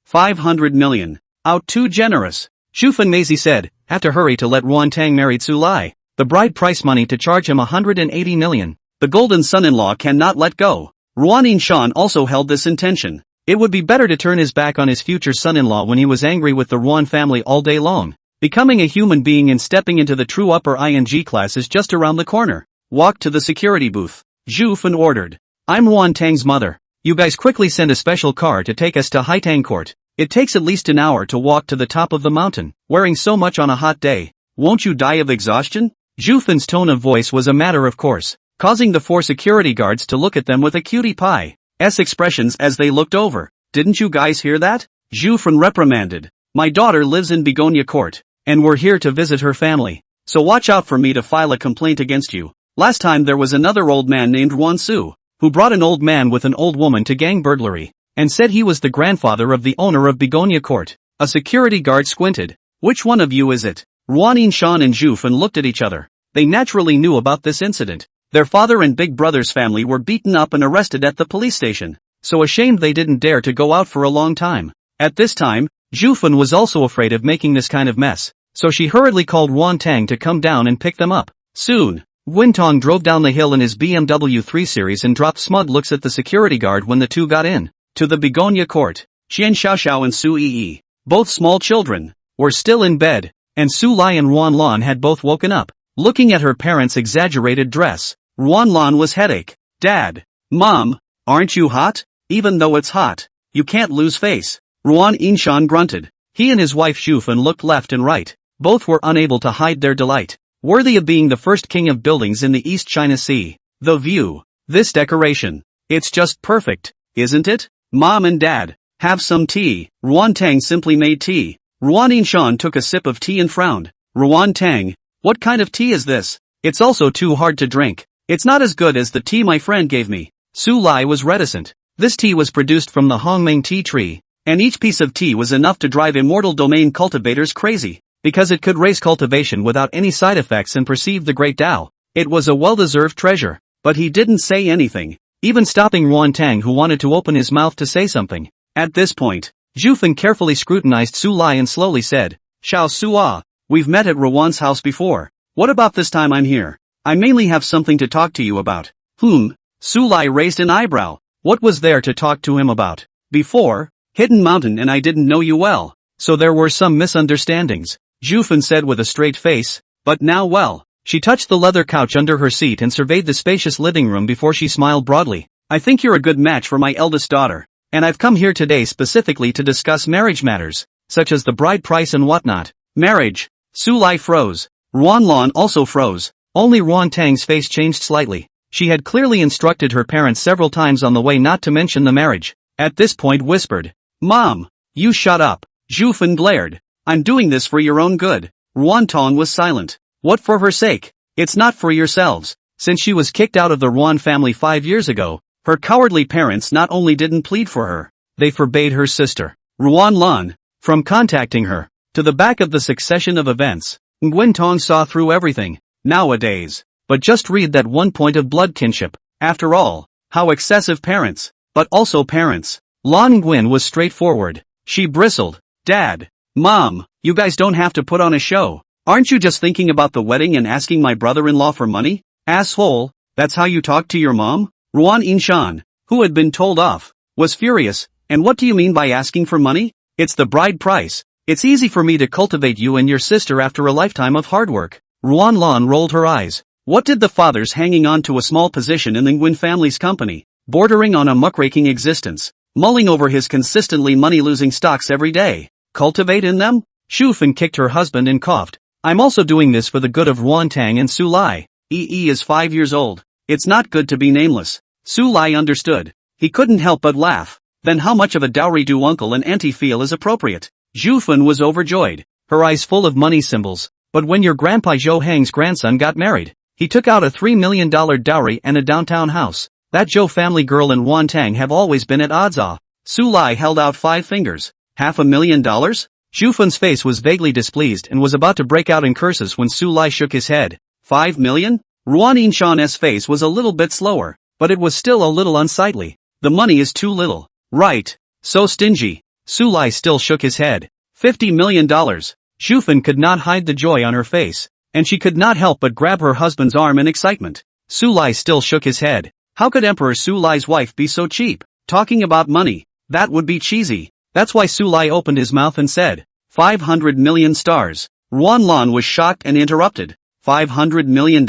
500 million. Out too generous. Zhu Fen Maisie said, have to hurry to let Ruan Tang marry Su Lai. The bride price money to charge him 180 million. The golden son-in-law cannot let go. Ruan Yinshan also held this intention. It would be better to turn his back on his future son-in-law when he was angry with the Ruan family all day long. Becoming a human being and stepping into the true upper ING class is just around the corner. Walk to the security booth. Zhu Fen ordered. I'm Ruan Tang's mother. You guys quickly send a special car to take us to Haitang Court. It takes at least an hour to walk to the top of the mountain, wearing so much on a hot day. Won't you die of exhaustion? Zhu Fen's tone of voice was a matter of course, causing the 4 security guards to look at them with a cutie pie's expressions as they looked over. Didn't you guys hear that? Zhu Fen reprimanded. My daughter lives in Begonia Court, and we're here to visit her family. So watch out for me to file a complaint against you. Last time there was another old man named Ruan Su, who brought an old man with an old woman to gang burglary, and said he was the grandfather of the owner of Begonia Court. A security guard squinted. Which one of you is it? Ruan Yinshan and Zhu Fen looked at each other. They naturally knew about this incident. Their father and Big Brother's family were beaten up and arrested at the police station, so ashamed they didn't dare to go out for a long time. At this time, Zhu Fen was also afraid of making this kind of mess, so she hurriedly called Ruan Tang to come down and pick them up. Soon, Wintong drove down the hill in his BMW 3 Series and dropped smug looks at the security guard when the two got in. To the Begonia Court, Qian Xiaoxiao and Su Yi, both small children, were still in bed, and Su Lai and Ruan Lan had both woken up. Looking at her parents' exaggerated dress, Ruan Lan was headache. Dad, Mom, aren't you hot? Even though it's hot, you can't lose face. Ruan Yinshan grunted. He and his wife Zhu Fen looked left and right. Both were unable to hide their delight. Worthy of being the first king of buildings in the East China Sea. The view. This decoration. It's just perfect, isn't it? Mom and Dad, have some tea. Ruan Tang simply made tea. Ruan Yinshan took a sip of tea and frowned. Ruan Tang, what kind of tea is this? It's also too hard to drink. It's not as good as the tea my friend gave me. Su Lai was reticent. This tea was produced from the Hongmeng tea tree, and each piece of tea was enough to drive immortal domain cultivators crazy, because it could raise cultivation without any side effects and perceive the great Tao. It was a well-deserved treasure, but he didn't say anything, even stopping Ruan Tang who wanted to open his mouth to say something. At this point, Zhu Fen carefully scrutinized Su Lai and slowly said, Xiao Sua, we've met at Ruan's house before. What about this time I'm here? I mainly have something to talk to you about. Su Lai raised an eyebrow. What was there to talk to him about? Before, Hidden Mountain and I didn't know you well, so there were some misunderstandings. Jufan said with a straight face, but now well. She touched the leather couch under her seat and surveyed the spacious living room before she smiled broadly. I think you're a good match for my eldest daughter, and I've come here today specifically to discuss marriage matters, such as the bride price and whatnot. Marriage. Sulai froze. Ruanlan also froze. Only Ruan Tang's face changed slightly. She had clearly instructed her parents several times on the way not to mention the marriage. At this point whispered, Mom, you shut up. Jufan glared. I'm doing this for your own good. Ruan Tong was silent. What for her sake? It's not for yourselves. Since she was kicked out of the Ruan family 5 years ago, her cowardly parents not only didn't plead for her, they forbade her sister, Ruan Lan, from contacting her. To the back of the succession of events, Nguyen Tong saw through everything, nowadays. But just read that one point of blood kinship. After all, how excessive parents, but also parents. Lan Nguyen was straightforward. She bristled. Dad, Mom, you guys don't have to put on a show. Aren't you just thinking about the wedding and asking my brother-in-law for money? Asshole, that's how you talk to your mom? Ruan Inshan, who had been told off, was furious. And what do you mean by asking for money? It's the bride price. It's easy for me to cultivate you and your sister after a lifetime of hard work. Ruan Lan rolled her eyes. What did the fathers hanging on to a small position in the Nguyen family's company, bordering on a muckraking existence, mulling over his consistently money-losing stocks every day, cultivate in them? Shufan kicked her husband and coughed. I'm also doing this for the good of Ruan Tang and Su Lai. Yi is 5 years old. It's not good to be nameless. Su Lai understood. He couldn't help but laugh. Then how much of a dowry do uncle and auntie feel is appropriate? Jufan was overjoyed, her eyes full of money symbols. But when your grandpa Zhou Hang's grandson got married, he took out a $3 million dowry and a downtown house. That Zhou family girl and Ruan Tang have always been at odds. Su Lai held out 5 fingers. $500,000? Jufan's face was vaguely displeased and was about to break out in curses when Su Lai shook his head. 5 million? Ruan Inshan's face was a little bit slower, but it was still a little unsightly. The money is too little. Right. So stingy. Su Lai still shook his head. $50 million. Jufan could not hide the joy on her face, and she could not help but grab her husband's arm in excitement. Su Lai still shook his head. How could Emperor Su Lai's wife be so cheap? Talking about money. That would be cheesy. That's why Su Lai opened his mouth and said, 500 million stars. Ruan Lan was shocked and interrupted. $500 million?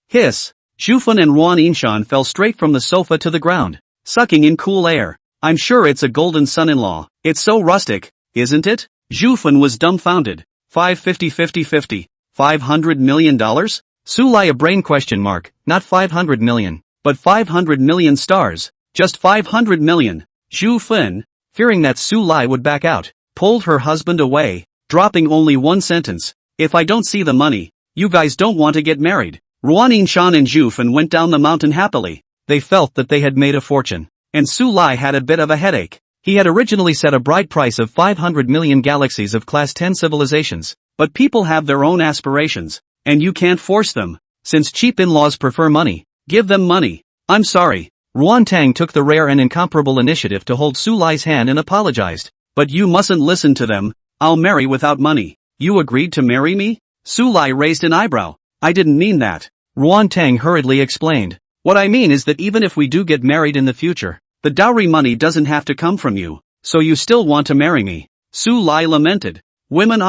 Hiss. Jufan and Ruan Inshan fell straight from the sofa to the ground, sucking in cool air. I'm sure it's a golden son-in-law. It's so rustic, isn't it? Jufan was dumbfounded. 50-50-50. $500 million? Su Lai a brain question mark, not 500 million, but 500 million stars. Just 500 million. Jufan, fearing that Su Lai would back out, pulled her husband away, dropping only one sentence. If I don't see the money, you guys don't want to get married. Ruan Inshan and Jufan went down the mountain happily. They felt that they had made a fortune. And Su Lai had a bit of a headache. He had originally set a bride price of 500 million galaxies of class 10 civilizations. But people have their own aspirations, and you can't force them. Since cheap in-laws prefer money, give them money. I'm sorry. Ruan Tang took the rare and incomparable initiative to hold Su Lai's hand and apologized. But you mustn't listen to them. I'll marry without money. You agreed to marry me? Su Lai raised an eyebrow. I didn't mean that. Ruan Tang hurriedly explained. What I mean is that even if we do get married in the future, the dowry money doesn't have to come from you. So you still want to marry me? Su Lai lamented. Women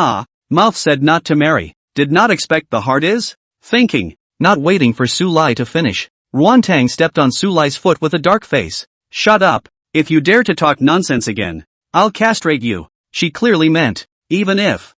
mouth said not to marry. Did not expect the heart is? Thinking. Not waiting for Su Lai to finish, Ruan Tang stepped on Su Lai's foot with a dark face. Shut up. If you dare to talk nonsense again, I'll castrate you. She clearly meant, even if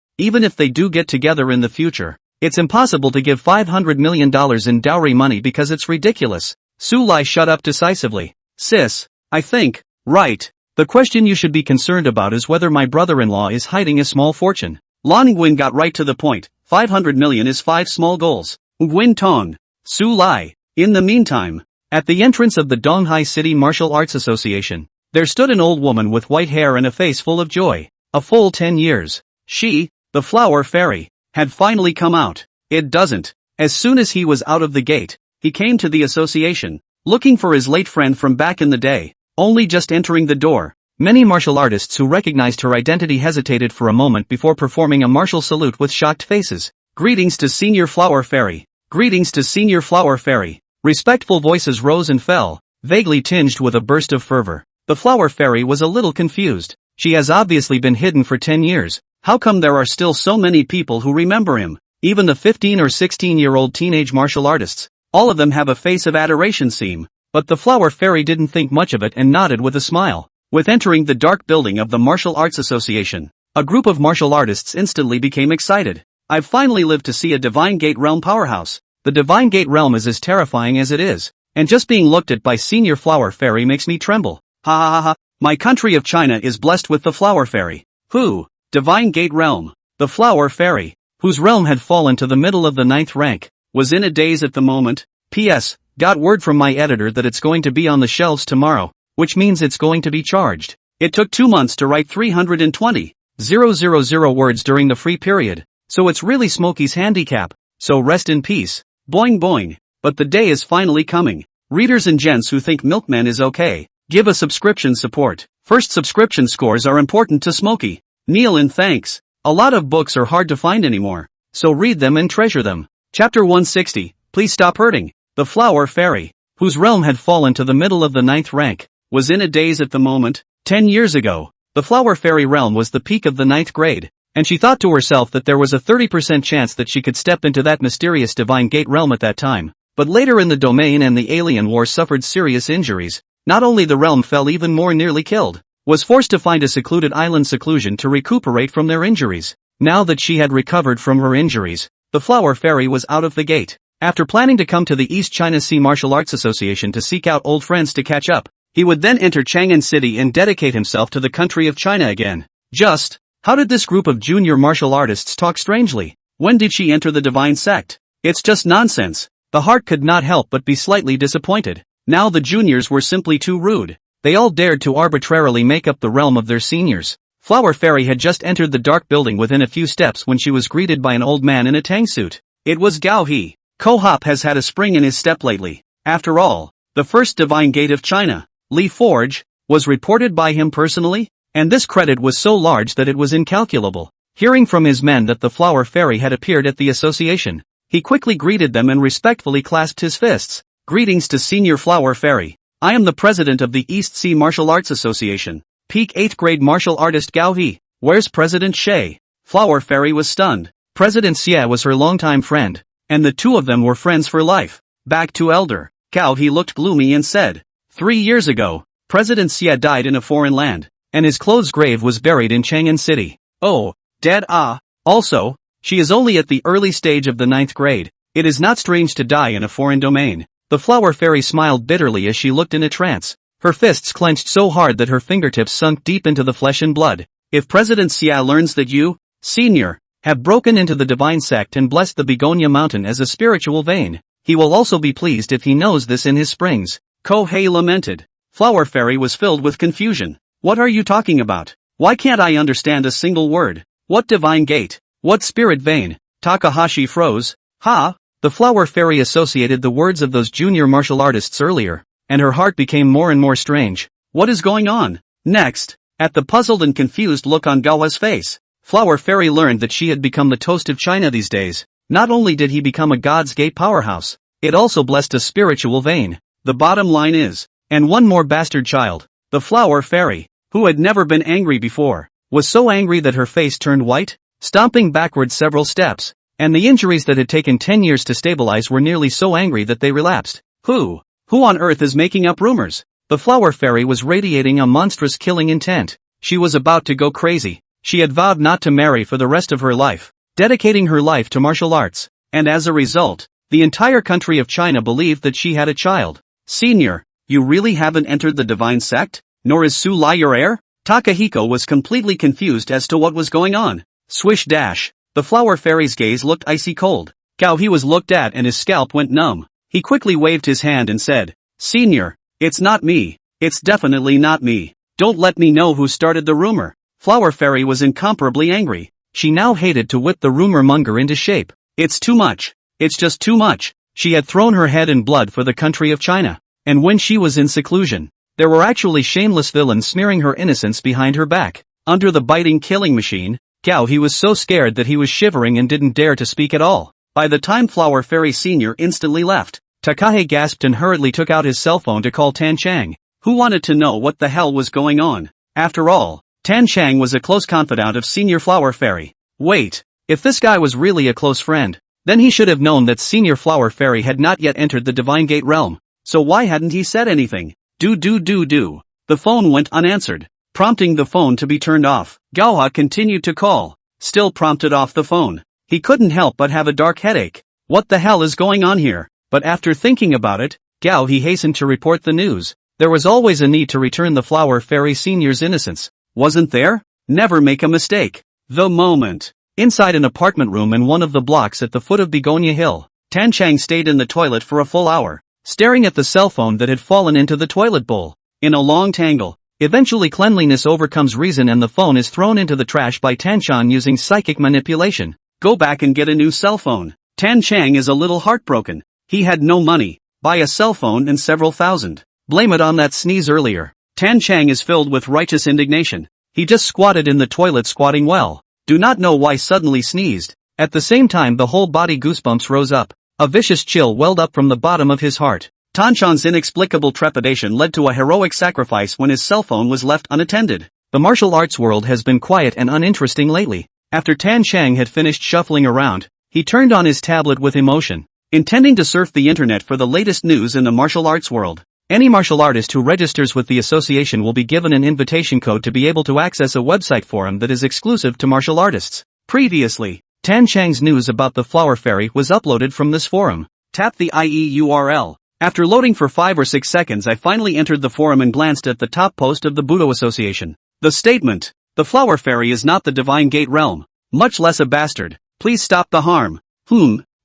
they do get together in the future, it's impossible to give $500 million in dowry money because it's ridiculous. Su Lai shut up decisively. Sis, I think, right. The question you should be concerned about is whether my brother-in-law is hiding a small fortune. Lan Nguyen got right to the point. 500 million is 5 small goals. Nguyen Tong. Su Lai. In the meantime, at the entrance of the Donghai City Martial Arts Association, there stood an old woman with white hair and a face full of joy. A full 10 years. She, the flower fairy, had finally come out. It doesn't. As soon as he was out of the gate, he came to the association, looking for his late friend from back in the day. Only just entering the door, many martial artists who recognized her identity hesitated for a moment before performing a martial salute with shocked faces. Greetings to Senior Flower Fairy. Greetings to Senior Flower Fairy. Respectful voices rose and fell, vaguely tinged with a burst of fervor. The Flower Fairy was a little confused. She has obviously been hidden for 10 years. How come there are still so many people who remember him? Even the 15 or 16-year-old teenage martial artists. All of them have a face of adoration seem. But the flower fairy didn't think much of it and nodded with a smile. With entering the dark building of the Martial Arts Association, a group of martial artists instantly became excited. I've finally lived to see a Divine Gate Realm powerhouse. The Divine Gate Realm is as terrifying as it is. And just being looked at by Senior Flower Fairy makes me tremble. Ha ha ha ha. My country of China is blessed with the Flower Fairy. Who? Divine Gate Realm. The Flower Fairy, whose realm had fallen to the middle of the 9th rank, was in a daze at the moment. P.S. Got word from my editor that it's going to be on the shelves tomorrow, which means it's going to be charged. It took 2 months to write 320,000 words during the free period, so it's really Smokey's handicap, so rest in peace. Boing boing. But the day is finally coming. Readers and gents who think Milkman is okay, give a subscription support. First subscription scores are important to Smokey. Kneel in thanks. A lot of books are hard to find anymore, so read them and treasure them. Chapter 160, Please Stop Hurting. The Flower Fairy, whose realm had fallen to the middle of the 9th rank, was in a daze at the moment. 10 years ago, the Flower Fairy realm was the peak of the 9th grade, and she thought to herself that there was a 30% chance that she could step into that mysterious Divine Gate realm at that time. But later in the domain and the alien war suffered serious injuries. Not only the realm fell, even more nearly killed, was forced to find a secluded island seclusion to recuperate from their injuries. Now that she had recovered from her injuries, the Flower Fairy was out of the gate. After planning to come to the East China Sea Martial Arts Association to seek out old friends to catch up, he would then enter Chang'an City and dedicate himself to the country of China again. Just, how did this group of junior martial artists talk strangely? When did she enter the divine sect? It's just nonsense. The heart could not help but be slightly disappointed. Now the juniors were simply too rude. They all dared to arbitrarily make up the realm of their seniors. Flower Fairy had just entered the dark building within a few steps when she was greeted by an old man in a tang suit. It was Gao He. Ko-Hop has had a spring in his step lately. After all, the first Divine Gate of China, Li Forge, was reported by him personally, and this credit was so large that it was incalculable. Hearing from his men that the Flower Fairy had appeared at the association, he quickly greeted them and respectfully clasped his fists. Greetings to Senior Flower Fairy. I am the president of the East Sea Martial Arts Association. Peak 8th grade martial artist Gao He. Where's President Shay? Flower Fairy was stunned. President Xie was her longtime friend, and the two of them were friends for life. Back to Elder Gao He looked gloomy and said, 3 years ago, President Xie died in a foreign land, and his clothes grave was buried in Chang'an City. Oh, dead ah. Also, she is only at the early stage of the 9th grade. It is not strange to die in a foreign domain. The Flower Fairy smiled bitterly as she looked in a trance. Her fists clenched so hard that her fingertips sunk deep into the flesh and blood. If President Xia learns that you, Senior, have broken into the divine sect and blessed the Begonia Mountain as a spiritual vein, he will also be pleased if he knows this in his springs. Ko-Hei lamented. Flower Fairy was filled with confusion. What are you talking about? Why can't I understand a single word? What divine gate? What spirit vein? Takahashi froze. Ha! The Flower Fairy associated the words of those junior martial artists earlier, and her heart became more and more strange. What is going on? Next, at the puzzled and confused look on Gawa's face, Flower Fairy learned that she had become the toast of China these days. Not only did he become a God's Gate powerhouse, it also blessed a spiritual vein. The bottom line is, and one more bastard child, the Flower Fairy, who had never been angry before, was so angry that her face turned white, stomping backward several steps, and the injuries that had taken 10 years to stabilize were nearly so angry that they relapsed. Who on earth is making up rumors? The Flower Fairy was radiating a monstrous killing intent. She was about to go crazy. She had vowed not to marry for the rest of her life, dedicating her life to martial arts, and as a result, the entire country of China believed that she had a child. Senior, you really haven't entered the divine sect? Nor is Su Lai your heir? Takahiko was completely confused as to what was going on. Swish dash. The Flower Fairy's gaze looked icy cold. Gao He was looked at and his scalp went numb. He quickly waved his hand and said, Senior, it's not me. It's definitely not me. Don't let me know who started the rumor. Flower Fairy was incomparably angry. She now hated to whip the rumor monger into shape. It's too much. It's just too much. She had thrown her head in blood for the country of China. And when she was in seclusion, there were actually shameless villains smearing her innocence behind her back. Under the biting killing machine, Gao He was so scared that he was shivering and didn't dare to speak at all. By the time Flower Fairy Senior instantly left, Takahe gasped and hurriedly took out his cell phone to call Tan Chang, who wanted to know what the hell was going on. After all, Tan Chang was a close confidant of Senior Flower Fairy. Wait, if this guy was really a close friend, then he should have known that Senior Flower Fairy had not yet entered the Divine Gate realm. So why hadn't he said anything? Do. The phone went unanswered, prompting the phone to be turned off. Gaoha continued to call, still prompted off the phone. He couldn't help but have a dark headache. What the hell is going on here? But after thinking about it, he hastened to report the news. There was always a need to return the Flower Fairy Senior's innocence, wasn't there? Never make a mistake. The moment. Inside an apartment room in one of the blocks at the foot of Begonia Hill, Tan Chang stayed in the toilet for a full hour, staring at the cell phone that had fallen into the toilet bowl. In a long tangle, eventually cleanliness overcomes reason and the phone is thrown into the trash by Tan Chang using psychic manipulation. Go back and get a new cell phone. Tan Chang is a little heartbroken. He had no money. Buy a cell phone and several thousand. Blame it on that sneeze earlier. Tan Chang is filled with righteous indignation. He just squatted in the toilet squatting well. Do not know why suddenly sneezed. At the same time the whole body goosebumps rose up. A vicious chill welled up from the bottom of his heart. Tan Chang's inexplicable trepidation led to a heroic sacrifice when his cell phone was left unattended. The martial arts world has been quiet and uninteresting lately. After Tan Chang had finished shuffling around, he turned on his tablet with emotion, intending to surf the internet for the latest news in the martial arts world. Any martial artist who registers with the association will be given an invitation code to be able to access a website forum that is exclusive to martial artists. Previously, Tan Chang's news about the Flower Fairy was uploaded from this forum. Tap the IE URL. After loading for 5 or 6 seconds I finally entered the forum and glanced at the top post of the Budo Association. The statement: the Flower Fairy is not the Divine Gate realm, much less a bastard. Please stop the harm.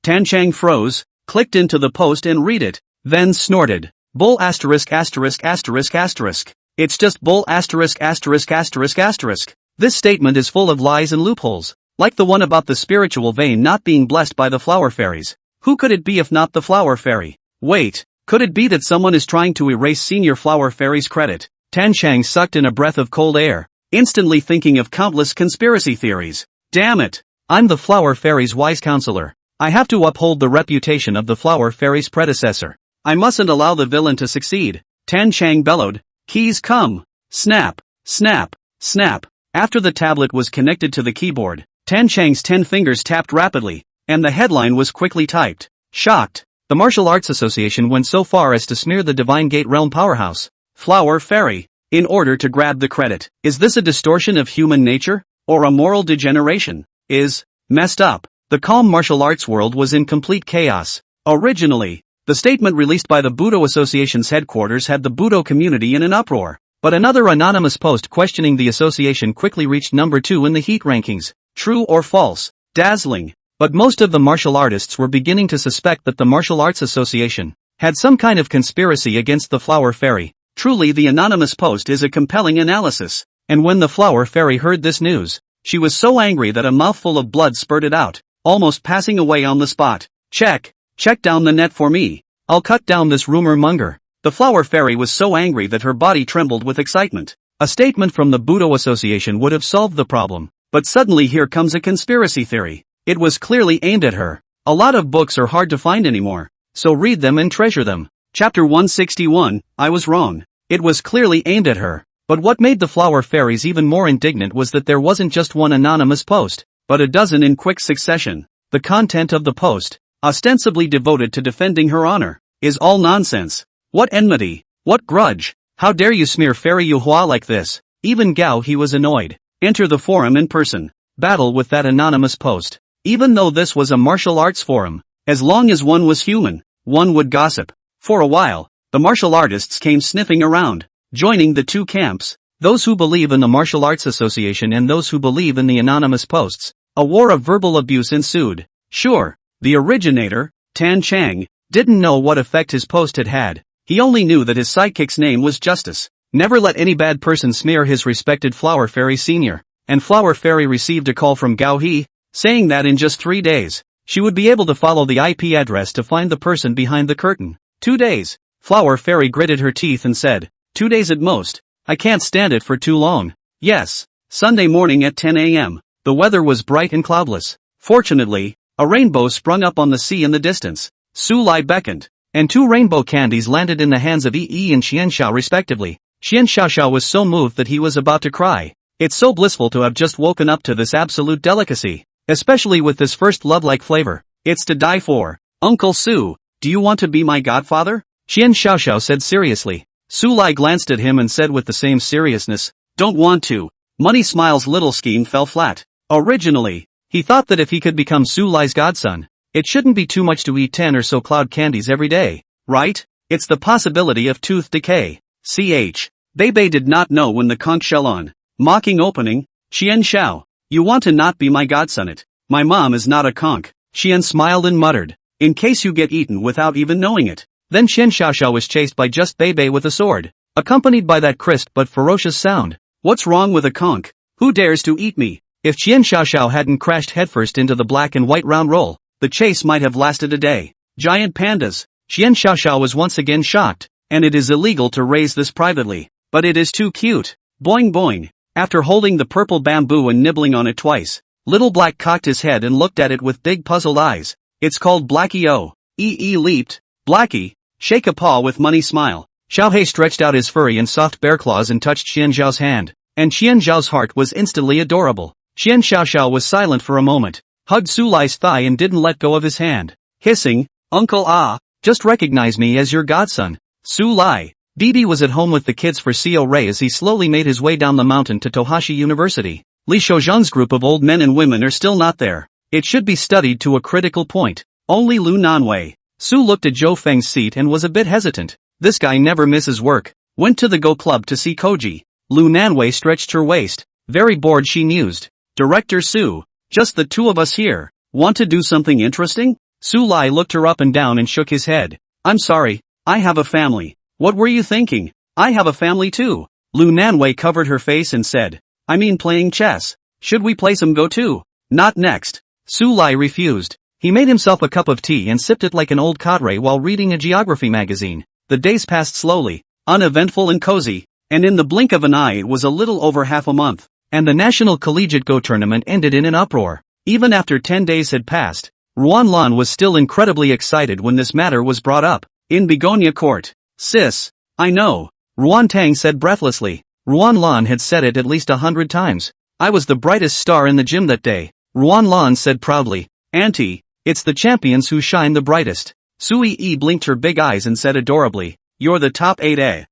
Tan Chang froze, clicked into the post and read it, then snorted. Bull ********. It's just bull ********. This statement is full of lies and loopholes, like the one about the spiritual vein not being blessed by the flower fairies. Who could it be if not the Flower Fairy? Wait, could it be that someone is trying to erase Senior Flower Fairy's credit? Tan Chang sucked in a breath of cold air, instantly thinking of countless conspiracy theories. Damn it! I'm the Flower Fairy's wise counselor. I have to uphold the reputation of the Flower Fairy's predecessor. I mustn't allow the villain to succeed. Tan Chang bellowed. Keys come. Snap, snap, snap. After the tablet was connected to the keyboard, Tan Chang's 10 fingers tapped rapidly, and the headline was quickly typed. Shocked. The Martial Arts Association went so far as to smear the Divine Gate Realm powerhouse, Flower Fairy, in order to grab the credit. Is this a distortion of human nature, or a moral degeneration? Is messed up. The calm martial arts world was in complete chaos. Originally, the statement released by the Budo Association's headquarters had the Budo community in an uproar, but another anonymous post questioning the association quickly reached number 2 in the heat rankings. True or false? Dazzling. But most of the martial artists were beginning to suspect that the Martial Arts Association had some kind of conspiracy against the Flower Fairy. Truly, the anonymous post is a compelling analysis. And when the Flower Fairy heard this news, she was so angry that a mouthful of blood spurted out, almost passing away on the spot. Check down the net for me. I'll cut down this rumor monger. The Flower Fairy was so angry that her body trembled with excitement. A statement from the Budo Association would have solved the problem, but suddenly here comes a conspiracy theory. It was clearly aimed at her. A lot of books are hard to find anymore, so read them and treasure them. Chapter 161, I was wrong. It was clearly aimed at her. But what made the Flower Fairies even more indignant was that there wasn't just one anonymous post, but a dozen in quick succession. The content of the post, ostensibly devoted to defending her honor, is all nonsense. What enmity? What grudge? How dare you smear Fairy Yuhua like this? Even Gao he was annoyed. Enter the forum in person. Battle with that anonymous post. Even though this was a martial arts forum, as long as one was human, one would gossip. For a while, the martial artists came sniffing around, joining the two camps, those who believe in the Martial Arts Association and those who believe in the anonymous posts. A war of verbal abuse ensued. Sure, the originator, Tan Chang, didn't know what effect his post had had. He only knew that his sidekick's name was Justice. Never let any bad person smear his respected Flower Fairy Senior. And Flower Fairy received a call from Gao He, saying that in just 3 days, she would be able to follow the IP address to find the person behind the curtain. 2 days. Flower Fairy gritted her teeth and said, 2 days at most. I can't stand it for too long. Yes. Sunday morning at 10 a.m. The weather was bright and cloudless. Fortunately, a rainbow sprung up on the sea in the distance. Su Lai beckoned, and 2 rainbow candies landed in the hands of Yi and Xian Xiao respectively. Xian Xiaoxiao was so moved that he was about to cry. It's so blissful to have just woken up to this absolute delicacy. Especially with this first love-like flavor. It's to die for. Uncle Su, do you want to be my godfather? Qian Xiaoxiao said seriously. Su Lai glanced at him and said with the same seriousness, don't want to. Money Smile's little scheme fell flat. Originally, he thought that if he could become Su Lai's godson, it shouldn't be too much to eat 10 or so cloud candies every day, right? It's the possibility of tooth decay. Bei did not know when the conch shell on. Mocking opening, Qian Xiao. You want to not be my godson it. My mom is not a conch. Qian smiled and muttered. In case you get eaten without even knowing it. Then Qian Xiaoxiao was chased by just Bei with a sword, accompanied by that crisp but ferocious sound. What's wrong with a conch? Who dares to eat me? If Qian Xiaoxiao hadn't crashed headfirst into the black and white round roll, the chase might have lasted a day. Giant pandas. Qian Xiaoxiao was once again shocked, and it is illegal to raise this privately. But it is too cute. Boing boing. After holding the purple bamboo and nibbling on it twice, Little Black cocked his head and looked at it with big puzzled eyes. It's called Blackie-O. Leaped. Blackie, shake a paw with Money Smile. Xiaohei stretched out his furry and soft bear claws and touched Qian Zhao's hand, and Qian Zhao's heart was instantly adorable. Qian Xiaoxiao was silent for a moment, hugged Su Lai's thigh and didn't let go of his hand. Hissing, Uncle just recognize me as your godson. Su Lai. Didi was at home with the kids for Co Rei as he slowly made his way down the mountain to Tohashi University. Li Shouzhan's group of old men and women are still not there. It should be studied to a critical point. Only Lu Nanwei. Su looked at Zhou Feng's seat and was a bit hesitant. This guy never misses work. Went to the Go Club to see Koji. Lu Nanwei stretched her waist. Very bored she mused. Director Su. Just the two of us here. Want to do something interesting? Su Lai looked her up and down and shook his head. I'm sorry. I have a family. What were you thinking? I have a family too. Lu Nanwei covered her face and said. I mean playing chess. Should we play some Go too? Not next. Su Lai refused. He made himself a cup of tea and sipped it like an old cadre while reading a geography magazine. The days passed slowly, uneventful and cozy, and in the blink of an eye it was a little over half a month, and the National Collegiate Go tournament ended in an uproar. Even after 10 days had passed, Ruan Lan was still incredibly excited when this matter was brought up. In Begonia Court. Sis. I know. Ruan Tang said breathlessly. Ruan Lan had said it at least 100 times. I was the brightest star in the gym that day. Ruan Lan said proudly. Auntie, it's the champions who shine the brightest. Sui Yi blinked her big eyes and said adorably. You're the top 8A.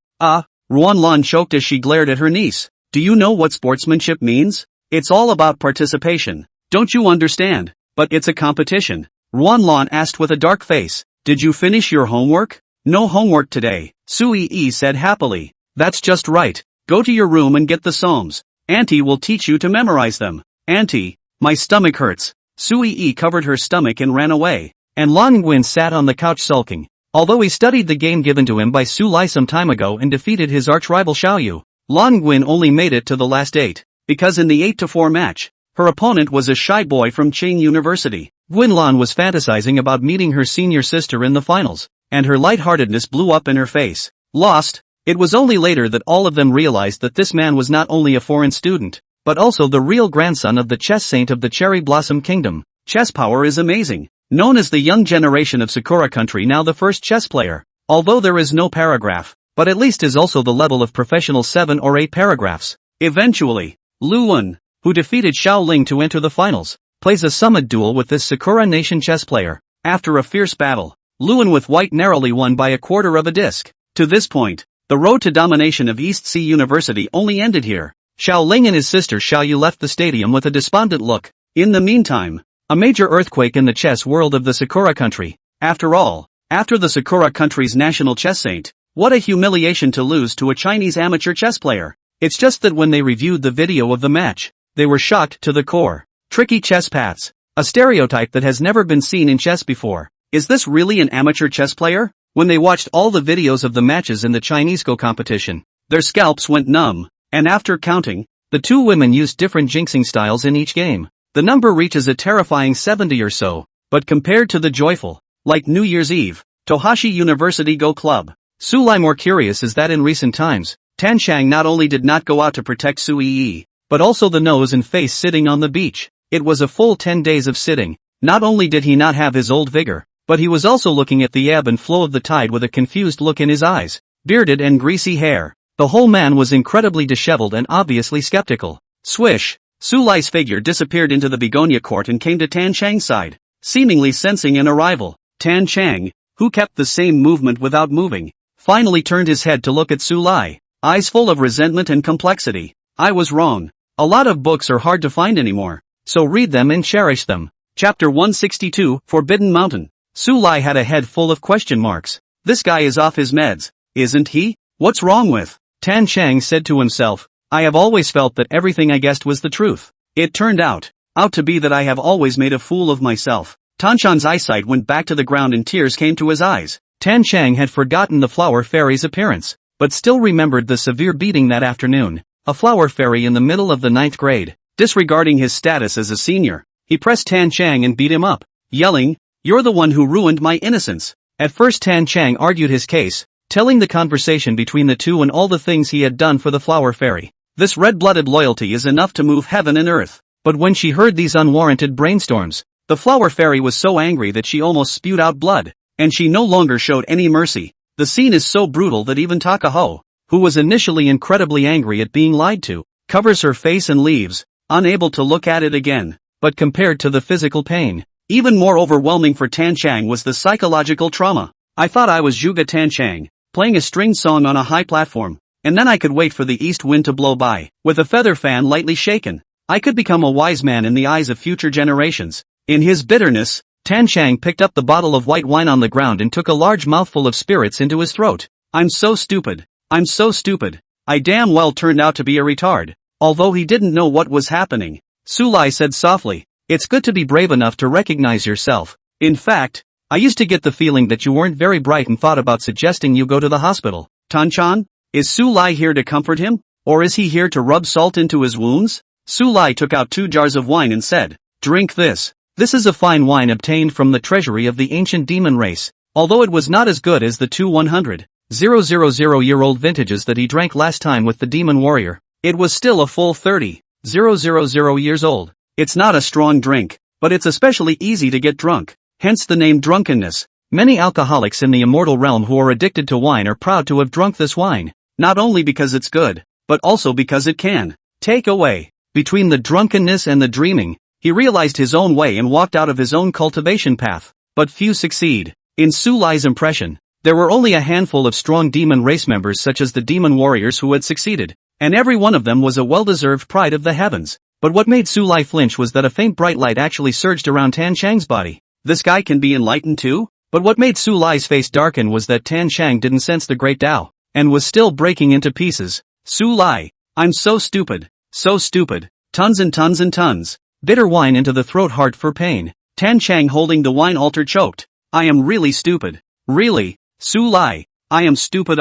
Ruan Lan choked as she glared at her niece. Do you know what sportsmanship means? It's all about participation. Don't you understand? But it's a competition. Ruan Lan asked with a dark face. Did you finish your homework? No homework today, Sui Yi said happily. That's just right. Go to your room and get the psalms. Auntie will teach you to memorize them. Auntie, my stomach hurts. Sui Yi covered her stomach and ran away. And Lan Nguyen sat on the couch sulking. Although he studied the game given to him by Su Lai some time ago and defeated his arch-rival Xiaoyu, Lan Nguyen only made it to the last 8. Because in the 8-4 match, her opponent was a shy boy from Qing University. Nguyen Lan was fantasizing about meeting her senior sister in the finals, and her lightheartedness blew up in her face. Lost. It was only later that all of them realized that this man was not only a foreign student, but also the real grandson of the chess saint of the Cherry Blossom Kingdom. Chess power is amazing. Known as the young generation of Sakura country, now the first chess player. Although there is no paragraph, but at least is also the level of professional 7 or 8 paragraphs. Eventually, Lu Wen, who defeated Xiao Ling to enter the finals, plays a summit duel with this Sakura Nation chess player. After a fierce battle, Lu Wen with white narrowly won by a quarter of a disc. To this point, the road to domination of East Sea University only ended here. Xiao Ling and his sister Xiaoyu left the stadium with a despondent look. In the meantime, a major earthquake in the chess world of the Sakura country. After all, after the Sakura country's national chess saint, what a humiliation to lose to a Chinese amateur chess player. It's just that when they reviewed the video of the match, they were shocked to the core. Tricky chess paths, a stereotype that has never been seen in chess before. Is this really an amateur chess player? When they watched all the videos of the matches in the Chinese Go competition, their scalps went numb, and after counting, the two women used different jinxing styles in each game. The number reaches a terrifying 70 or so, but compared to the joyful, like New Year's Eve, Tohashi University Go Club, Su Lai more curious is that in recent times, Tan Shang not only did not go out to protect Sui Yi, but also the nose and face sitting on the beach. It was a full 10 days of sitting. Not only did he not have his old vigor, but he was also looking at the ebb and flow of the tide with a confused look in his eyes, bearded and greasy hair. The whole man was incredibly disheveled and obviously skeptical. Swish! Su Lai's figure disappeared into the begonia court and came to Tan Chang's side, seemingly sensing an arrival. Tan Chang, who kept the same movement without moving, finally turned his head to look at Su Lai, eyes full of resentment and complexity. I was wrong. A lot of books are hard to find anymore, so read them and cherish them. Chapter 162, Forbidden Mountain. Su Lai had a head full of question marks. This guy is off his meds, isn't he? What's wrong with? Tan Chang said to himself. I have always felt that everything I guessed was the truth. It turned out to be that I have always made a fool of myself. Tan Chan's eyesight went back to the ground and tears came to his eyes. Tan Chang had forgotten the flower fairy's appearance, but still remembered the severe beating that afternoon. A flower fairy in the middle of the 9th grade. Disregarding his status as a senior, he pressed Tan Chang and beat him up, yelling, "You're the one who ruined my innocence." At first Tan Chang argued his case, telling the conversation between the two and all the things he had done for the flower fairy. This red-blooded loyalty is enough to move heaven and earth. But when she heard these unwarranted brainstorms, the flower fairy was so angry that she almost spewed out blood, and she no longer showed any mercy. The scene is so brutal that even Takaho, who was initially incredibly angry at being lied to, covers her face and leaves, unable to look at it again. But compared to the physical pain, even more overwhelming for Tan Chang was the psychological trauma. I thought I was Zhuge Tan Chang, playing a string song on a high platform. And then I could wait for the east wind to blow by, with a feather fan lightly shaken. I could become a wise man in the eyes of future generations. In his bitterness, Tan Chang picked up the bottle of white wine on the ground and took a large mouthful of spirits into his throat. I'm so stupid. I'm so stupid. I damn well turned out to be a retard. Although he didn't know what was happening, Su Lai said softly, it's good to be brave enough to recognize yourself. In fact, I used to get the feeling that you weren't very bright and thought about suggesting you go to the hospital. Tan Chan? Is Su Lai here to comfort him? Or is he here to rub salt into his wounds? Su Lai took out 2 jars of wine and said, drink this. This is a fine wine obtained from the treasury of the ancient demon race, although it was not as good as the 2 100,000-year-old vintages that he drank last time with the demon warrior. It was still a full 30,000 years old. It's not a strong drink, but it's especially easy to get drunk, hence the name drunkenness. Many alcoholics in the immortal realm who are addicted to wine are proud to have drunk this wine. Not only because it's good, but also because it can take away. Between the drunkenness and the dreaming, he realized his own way and walked out of his own cultivation path. But few succeed. In Su Lai's impression, there were only a handful of strong demon race members such as the demon warriors who had succeeded, and every one of them was a well-deserved pride of the heavens. But what made Su Lai flinch was that a faint bright light actually surged around Tan Chang's body. This guy can be enlightened too? But what made Su Lai's face darken was that Tan Chang didn't sense the great Tao, and was still breaking into pieces. Su Lai, I'm so stupid. So stupid. Tons and tons and tons. Bitter wine into the throat, heart for pain. Tan Chang holding the wine altar choked. I am really stupid. Really? Su Lai, I am stupid.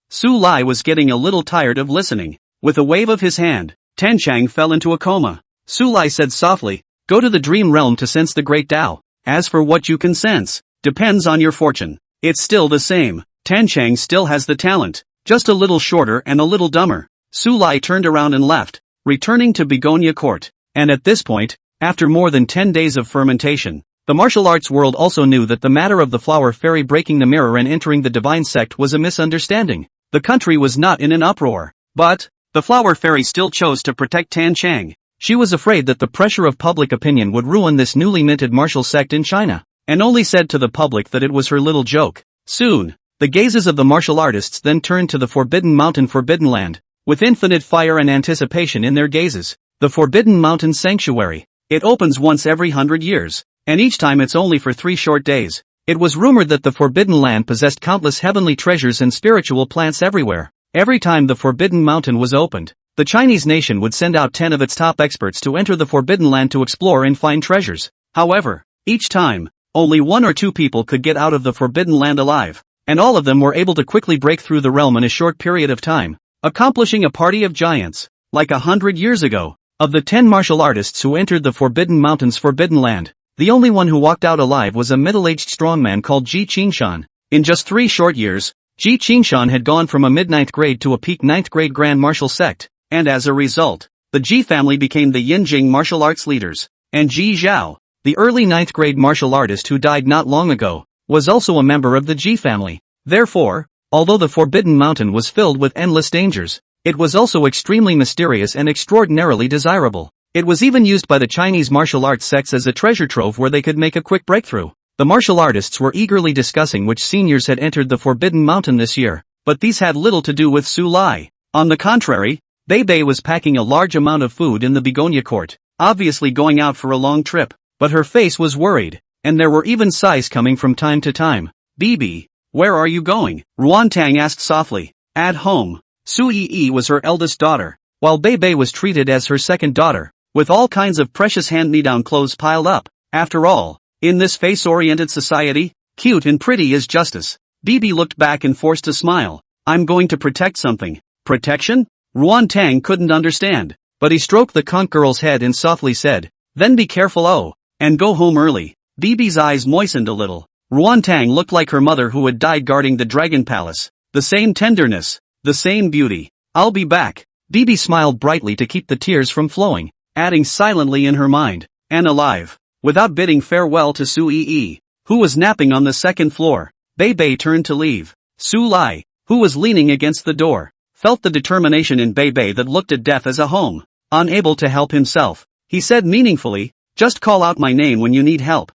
Su Lai was getting a little tired of listening. With a wave of his hand, Tan Chang fell into a coma. Su Lai said softly, go to the dream realm to sense the great Tao. As for what you can sense, depends on your fortune. It's still the same. Tan Chang still has the talent, just a little shorter and a little dumber. Su Lai turned around and left, returning to Begonia Court. And at this point, after more than 10 days of fermentation, the martial arts world also knew that the matter of the flower fairy breaking the mirror and entering the divine sect was a misunderstanding. The country was not in an uproar. But the flower fairy still chose to protect Tan Chang. She was afraid that the pressure of public opinion would ruin this newly minted martial sect in China, and only said to the public that it was her little joke. Soon, the gazes of the martial artists then turned to the Forbidden Mountain, Forbidden Land, with infinite fire and anticipation in their gazes. The Forbidden Mountain Sanctuary. It opens once every 100 years, and each time it's only for 3 short days. It was rumored that the Forbidden Land possessed countless heavenly treasures and spiritual plants everywhere. Every time the Forbidden Mountain was opened, the Chinese nation would send out 10 of its top experts to enter the Forbidden Land to explore and find treasures. However, each time, only 1 or 2 people could get out of the Forbidden Land alive, and all of them were able to quickly break through the realm in a short period of time, accomplishing a party of giants. Like 100 years ago, of the 10 martial artists who entered the Forbidden Mountain's Forbidden Land, the only one who walked out alive was a middle-aged strongman called Ji Qingshan. In just 3 short years, Ji Qingshan had gone from a mid-9th grade to a peak 9th grade grand martial sect, and as a result, the Ji family became the Yinjing martial arts leaders. And Ji Zhao, the early 9th grade martial artist who died not long ago, was also a member of the Ji family. Therefore, although the Forbidden Mountain was filled with endless dangers, It was also extremely mysterious and extraordinarily desirable. It was even used by the Chinese martial arts sects as a treasure trove where they could make a quick breakthrough. The martial artists were eagerly discussing which seniors had entered the Forbidden Mountain this year, but these had little to do with Su Lai. On the contrary, Bei was packing a large amount of food in the begonia court, obviously going out for a long trip, but her face was worried, and there were even sighs coming from time to time. Bibi, where are you going? Ruantang asked softly. At home. Su Yi was her eldest daughter, while Bei was treated as her second daughter, with all kinds of precious hand-me-down clothes piled up. After all, in this face-oriented society, cute and pretty is justice. Bibi looked back and forced a smile. I'm going to protect something. Protection? Ruantang couldn't understand, but he stroked the conch girl's head and softly said, then be careful and go home early. Bibi's eyes moistened a little. Ruantang looked like her mother who had died guarding the dragon palace. The same tenderness, the same beauty. I'll be back. Bibi smiled brightly to keep the tears from flowing, adding silently in her mind, and alive. Without bidding farewell to Su Yi, who was napping on the second floor, Bei turned to leave. Su Lai, who was leaning against the door, felt the determination in Bei that looked at death as a home. Unable to help himself, he said meaningfully, just call out my name when you need help.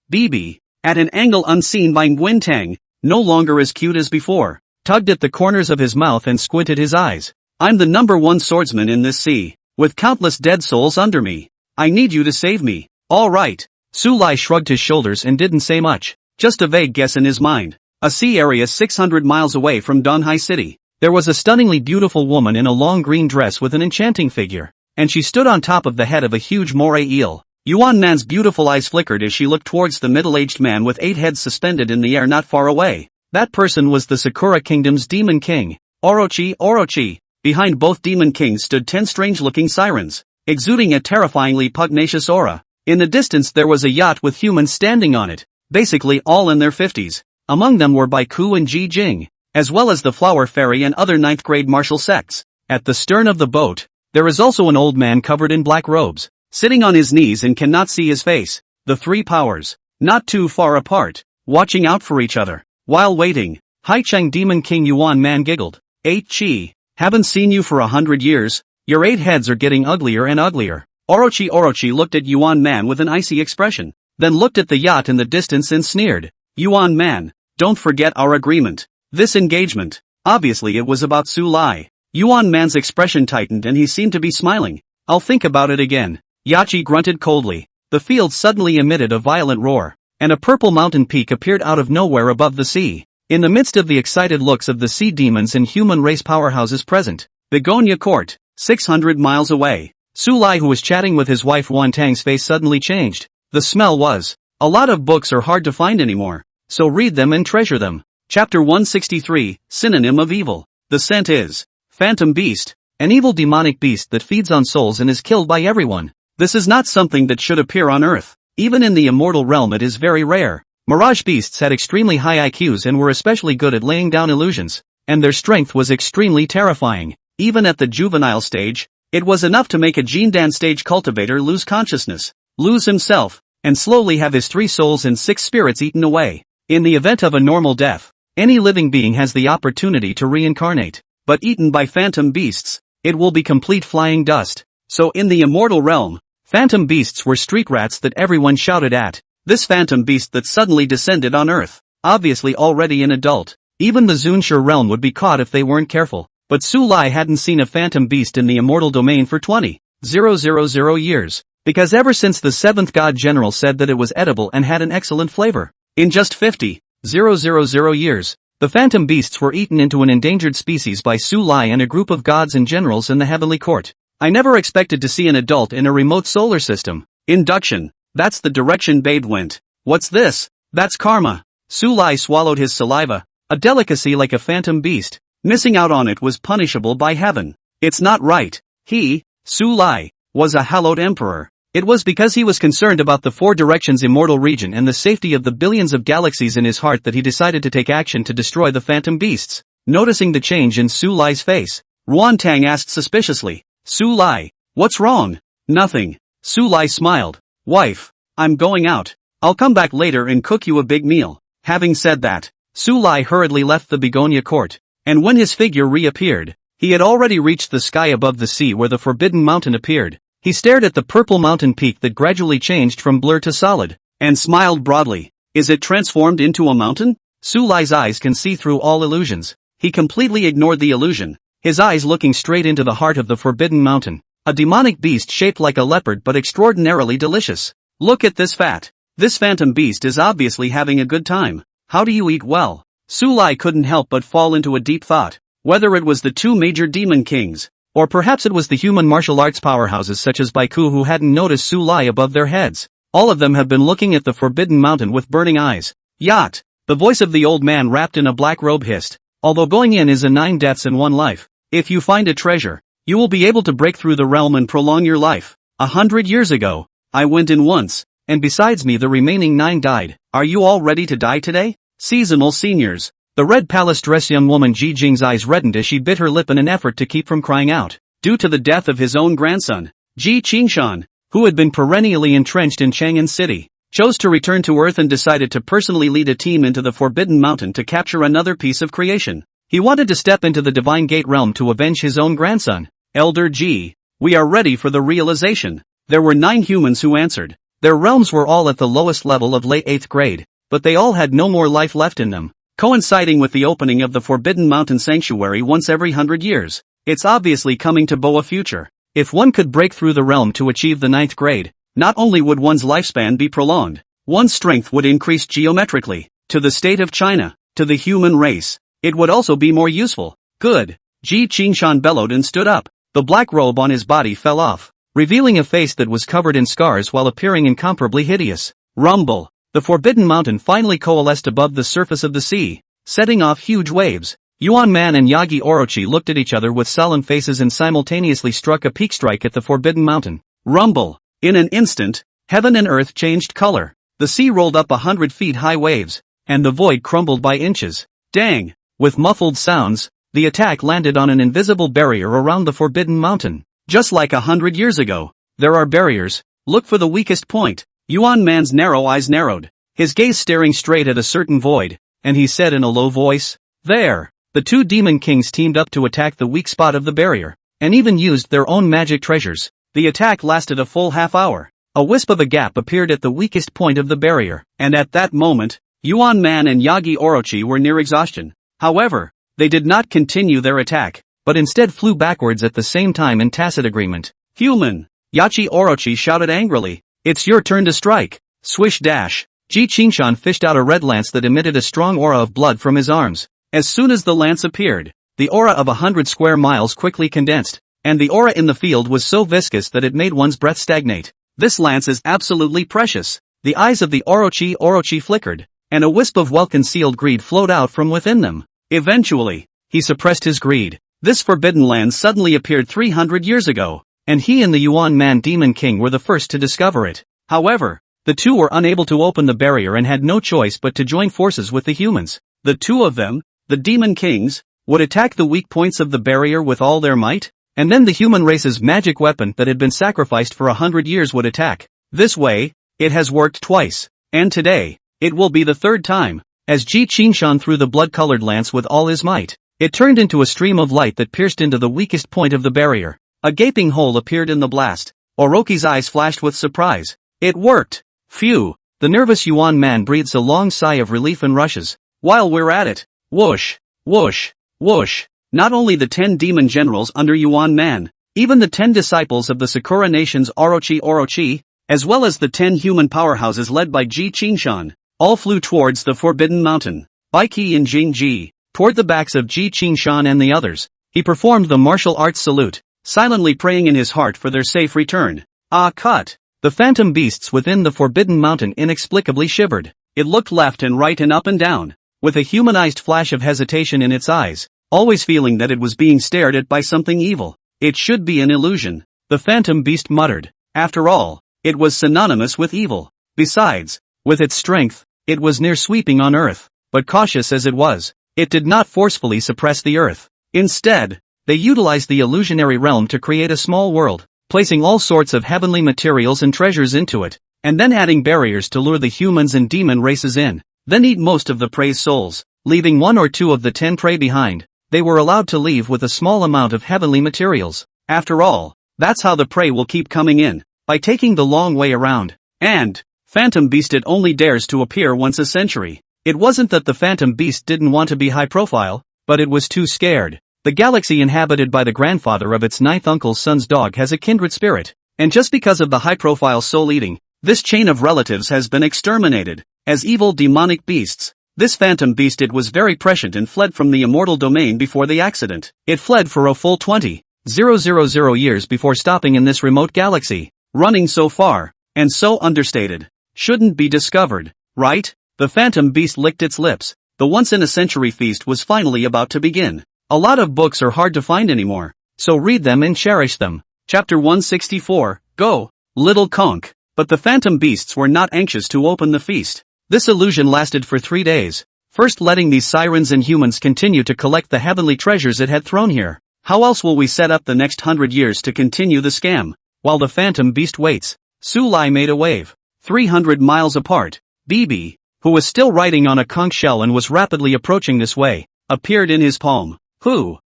Bibi, at an angle unseen by Nguyen, no longer as cute as before, tugged at the corners of his mouth and squinted his eyes. I'm the #1 swordsman in this sea, with countless dead souls under me. I need you to save me. All right. Su Lai shrugged his shoulders and didn't say much, just a vague guess in his mind. A sea area 600 miles away from Donghai City. There was a stunningly beautiful woman in a long green dress with an enchanting figure, and she stood on top of the head of a huge moray eel. Yuan Nan's beautiful eyes flickered as she looked towards the middle-aged man with 8 heads suspended in the air not far away. That person was the Sakura Kingdom's Demon King, Orochi. Behind both Demon Kings stood 10 strange-looking sirens, exuding a terrifyingly pugnacious aura. In the distance there was a yacht with humans standing on it, basically all in their 50s. Among them were Bai Ku and Ji Jing, as well as the Flower Fairy and other 9th-grade martial sects. At the stern of the boat, there is also an old man covered in black robes, sitting on his knees and cannot see his face. The 3 powers, not too far apart, watching out for each other. While waiting, Haicheng Demon King Yuan Man giggled. 8 Chi, haven't seen you for 100 years, your 8 heads are getting uglier and uglier. Orochi looked at Yuan Man with an icy expression, then looked at the yacht in the distance and sneered. Yuan Man, don't forget our agreement. This engagement. Obviously it was about Su Lai. Yuan Man's expression tightened and he seemed to be smiling. I'll think about it again. Yachi grunted coldly. The field suddenly emitted a violent roar, and a purple mountain peak appeared out of nowhere above the sea. In the midst of the excited looks of the sea demons and human race powerhouses present, Begonia Court, 600 miles away. Su Lai, who was chatting with his wife Wantang's face suddenly changed. The smell was. A lot of books are hard to find anymore, so read them and treasure them. Chapter 163, Synonym of Evil. The scent is Phantom Beast, an evil demonic beast that feeds on souls and is killed by everyone. This is not something that should appear on Earth. Even in the immortal realm it is very rare. Mirage beasts had extremely high IQs and were especially good at laying down illusions, and their strength was extremely terrifying. Even at the juvenile stage, it was enough to make a Jindan stage cultivator lose consciousness, lose himself, and slowly have his 3 souls and 6 spirits eaten away. In the event of a normal death, any living being has the opportunity to reincarnate, but eaten by phantom beasts, it will be complete flying dust. So in the immortal realm, phantom beasts were street rats that everyone shouted at. This phantom beast that suddenly descended on Earth, obviously already an adult. Even the Zunshur realm would be caught if they weren't careful. But Su Lai hadn't seen a phantom beast in the immortal domain for 20,000 years, because ever since the 7th god general said that it was edible and had an excellent flavor. In just 50,000 years, the phantom beasts were eaten into an endangered species by Su Lai and a group of gods and generals in the heavenly court. I never expected to see an adult in a remote solar system. Induction. That's the direction Bade went. What's this? That's karma. Su Lai swallowed his saliva, a delicacy like a phantom beast. Missing out on it was punishable by heaven. It's not right. He, Su Lai, was a hallowed emperor. It was because he was concerned about the 4 directions immortal region and the safety of the billions of galaxies in his heart that he decided to take action to destroy the phantom beasts. Noticing the change in Su Lai's face, Ruantang asked suspiciously, Su Lai, what's wrong? Nothing. Su Lai smiled. Wife, I'm going out. I'll come back later and cook you a big meal. Having said that, Su Lai hurriedly left the Begonia court, and when his figure reappeared, He had already reached the sky above the sea where the Forbidden Mountain appeared. He stared at the purple mountain peak that gradually changed from blur to solid, and smiled broadly. Is it transformed into a mountain? Su Lai's eyes can see through all illusions. He completely ignored the illusion, his eyes looking straight into the heart of the Forbidden Mountain. A demonic beast shaped like a leopard but extraordinarily delicious. Look at this fat. This phantom beast is obviously having a good time. How do you eat well? Su Lai couldn't help but fall into a deep thought. Whether it was the two major demon kings, or perhaps it was the human martial arts powerhouses such as Baiku who hadn't noticed Su Lai above their heads. All of them have been looking at the Forbidden Mountain with burning eyes. Yacht! The voice of the old man wrapped in a black robe hissed. Although going in is a 9 deaths and 1 life, if you find a treasure, you will be able to break through the realm and prolong your life. 100 years ago, I went in once, and besides me the remaining 9 died. Are you all ready to die today? Seasonal seniors. The red palace dress young woman Ji Jing's eyes reddened as she bit her lip in an effort to keep from crying out. Due to the death of his own grandson, Ji Qingshan, who had been perennially entrenched in Chang'an City, chose to return to Earth and decided to personally lead a team into the Forbidden Mountain to capture another piece of creation. He wanted to step into the Divine Gate realm to avenge his own grandson. Elder Ji, we are ready for the realization. There were 9 humans who answered. Their realms were all at the lowest level of late 8th grade, but they all had no more life left in them. Coinciding with the opening of the Forbidden Mountain Sanctuary once every 100 years, it's obviously coming to Boa future. If one could break through the realm to achieve the 9th grade, not only would one's lifespan be prolonged, one's strength would increase geometrically. To the state of China, to the human race, it would also be more useful. Good. Ji Qingshan bellowed and stood up. The black robe on his body fell off, revealing a face that was covered in scars while appearing incomparably hideous. Rumble. The Forbidden Mountain finally coalesced above the surface of the sea, setting off huge waves. Yuan Man and Yagi Orochi looked at each other with solemn faces and simultaneously struck a peak strike at the Forbidden Mountain. Rumble. In an instant, heaven and earth changed color. The sea rolled up 100 feet high waves, and the void crumbled by inches. Dang! With muffled sounds, the attack landed on an invisible barrier around the Forbidden Mountain. Just like 100 years ago, there are barriers. Look for the weakest point. Yuan Man's narrow eyes narrowed, his gaze staring straight at a certain void, and he said in a low voice, "There." The 2 demon kings teamed up to attack the weak spot of the barrier, and even used their own magic treasures. The attack lasted a full half hour. A wisp of a gap appeared at the weakest point of the barrier, and at that moment, Yuan Man and Yagi Orochi were near exhaustion. However, they did not continue their attack, but instead flew backwards at the same time in tacit agreement. Human! Yachi Orochi shouted angrily. It's your turn to strike. Swish dash. Ji Qingshan fished out a red lance that emitted a strong aura of blood from his arms. As soon as the lance appeared, the aura of 100 square miles quickly condensed, and the aura in the field was so viscous that it made one's breath stagnate. This lance is absolutely precious. The eyes of the Orochi flickered, and a wisp of well-concealed greed flowed out from within them. Eventually, he suppressed his greed. This forbidden land suddenly appeared 300 years ago, and he and the Yuan Man Demon King were the first to discover it. However, the 2 were unable to open the barrier and had no choice but to join forces with the humans. The 2 of them, the Demon Kings, would attack the weak points of the barrier with all their might, and then the human race's magic weapon that had been sacrificed for 100 years would attack. This way, it has worked twice, and today, it will be the 3rd time. As Ji Qingshan threw the blood-colored lance with all his might, it turned into a stream of light that pierced into the weakest point of the barrier. A gaping hole appeared in the blast. Orochi's eyes flashed with surprise. It worked! Phew! The nervous Yuan Man breathes a long sigh of relief and rushes. While we're at it, whoosh, whoosh, whoosh. Not only the 10 demon generals under Yuan Man, even the 10 disciples of the Sakura Nation's Orochi, as well as the 10 human powerhouses led by Ji Qingshan, all flew towards the Forbidden Mountain. Baiki and Jingji, toward the backs of Ji Qingshan and the others, he performed the martial arts salute, silently praying in his heart for their safe return. Ah, cut! The phantom beasts within the Forbidden Mountain inexplicably shivered. It looked left and right and up and down, with a humanized flash of hesitation in its eyes, always feeling that it was being stared at by something evil. It should be an illusion, the phantom beast muttered. After all, it was synonymous with evil. Besides, with its strength, it was near sweeping on Earth, but cautious as it was, it did not forcefully suppress the Earth. Instead, they utilized the illusionary realm to create a small world, placing all sorts of heavenly materials and treasures into it, and then adding barriers to lure the humans and demon races in, then eat most of the prey's souls, leaving 1 or 2 of the 10 prey behind. they were allowed to leave with a small amount of heavenly materials. After all, that's how the prey will keep coming in, by taking the long way around. And, Phantom Beast, it only dares to appear once a century. It wasn't that the Phantom Beast didn't want to be high profile, but it was too scared. The galaxy inhabited by the grandfather of its ninth uncle's son's dog has a kindred spirit, and just because of the high-profile soul-eating, this chain of relatives has been exterminated. As evil demonic beasts, this Phantom Beast, it was very prescient and fled from the immortal domain before the accident. It fled for a full 20,000 years before stopping in this remote galaxy. Running so far, and so understated, shouldn't be discovered, right? The Phantom Beast licked its lips. The once-in-a-century feast was finally about to begin. A lot of books are hard to find anymore, so read them and cherish them. Chapter 164, Go, Little Conch. But the Phantom Beasts were not anxious to open the feast. This illusion lasted for 3 days, first letting these sirens and humans continue to collect the heavenly treasures it had thrown here. How else will we set up the next 100 years to continue the scam? While the Phantom Beast waits, Sulai made a wave. 300 miles apart, BB, who was still riding on a conch shell and was rapidly approaching this way, appeared in his palm.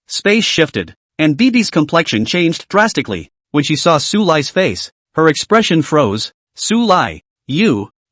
Space shifted, and BB's complexion changed drastically. When she saw Sulai's face, her expression froze. Sulai,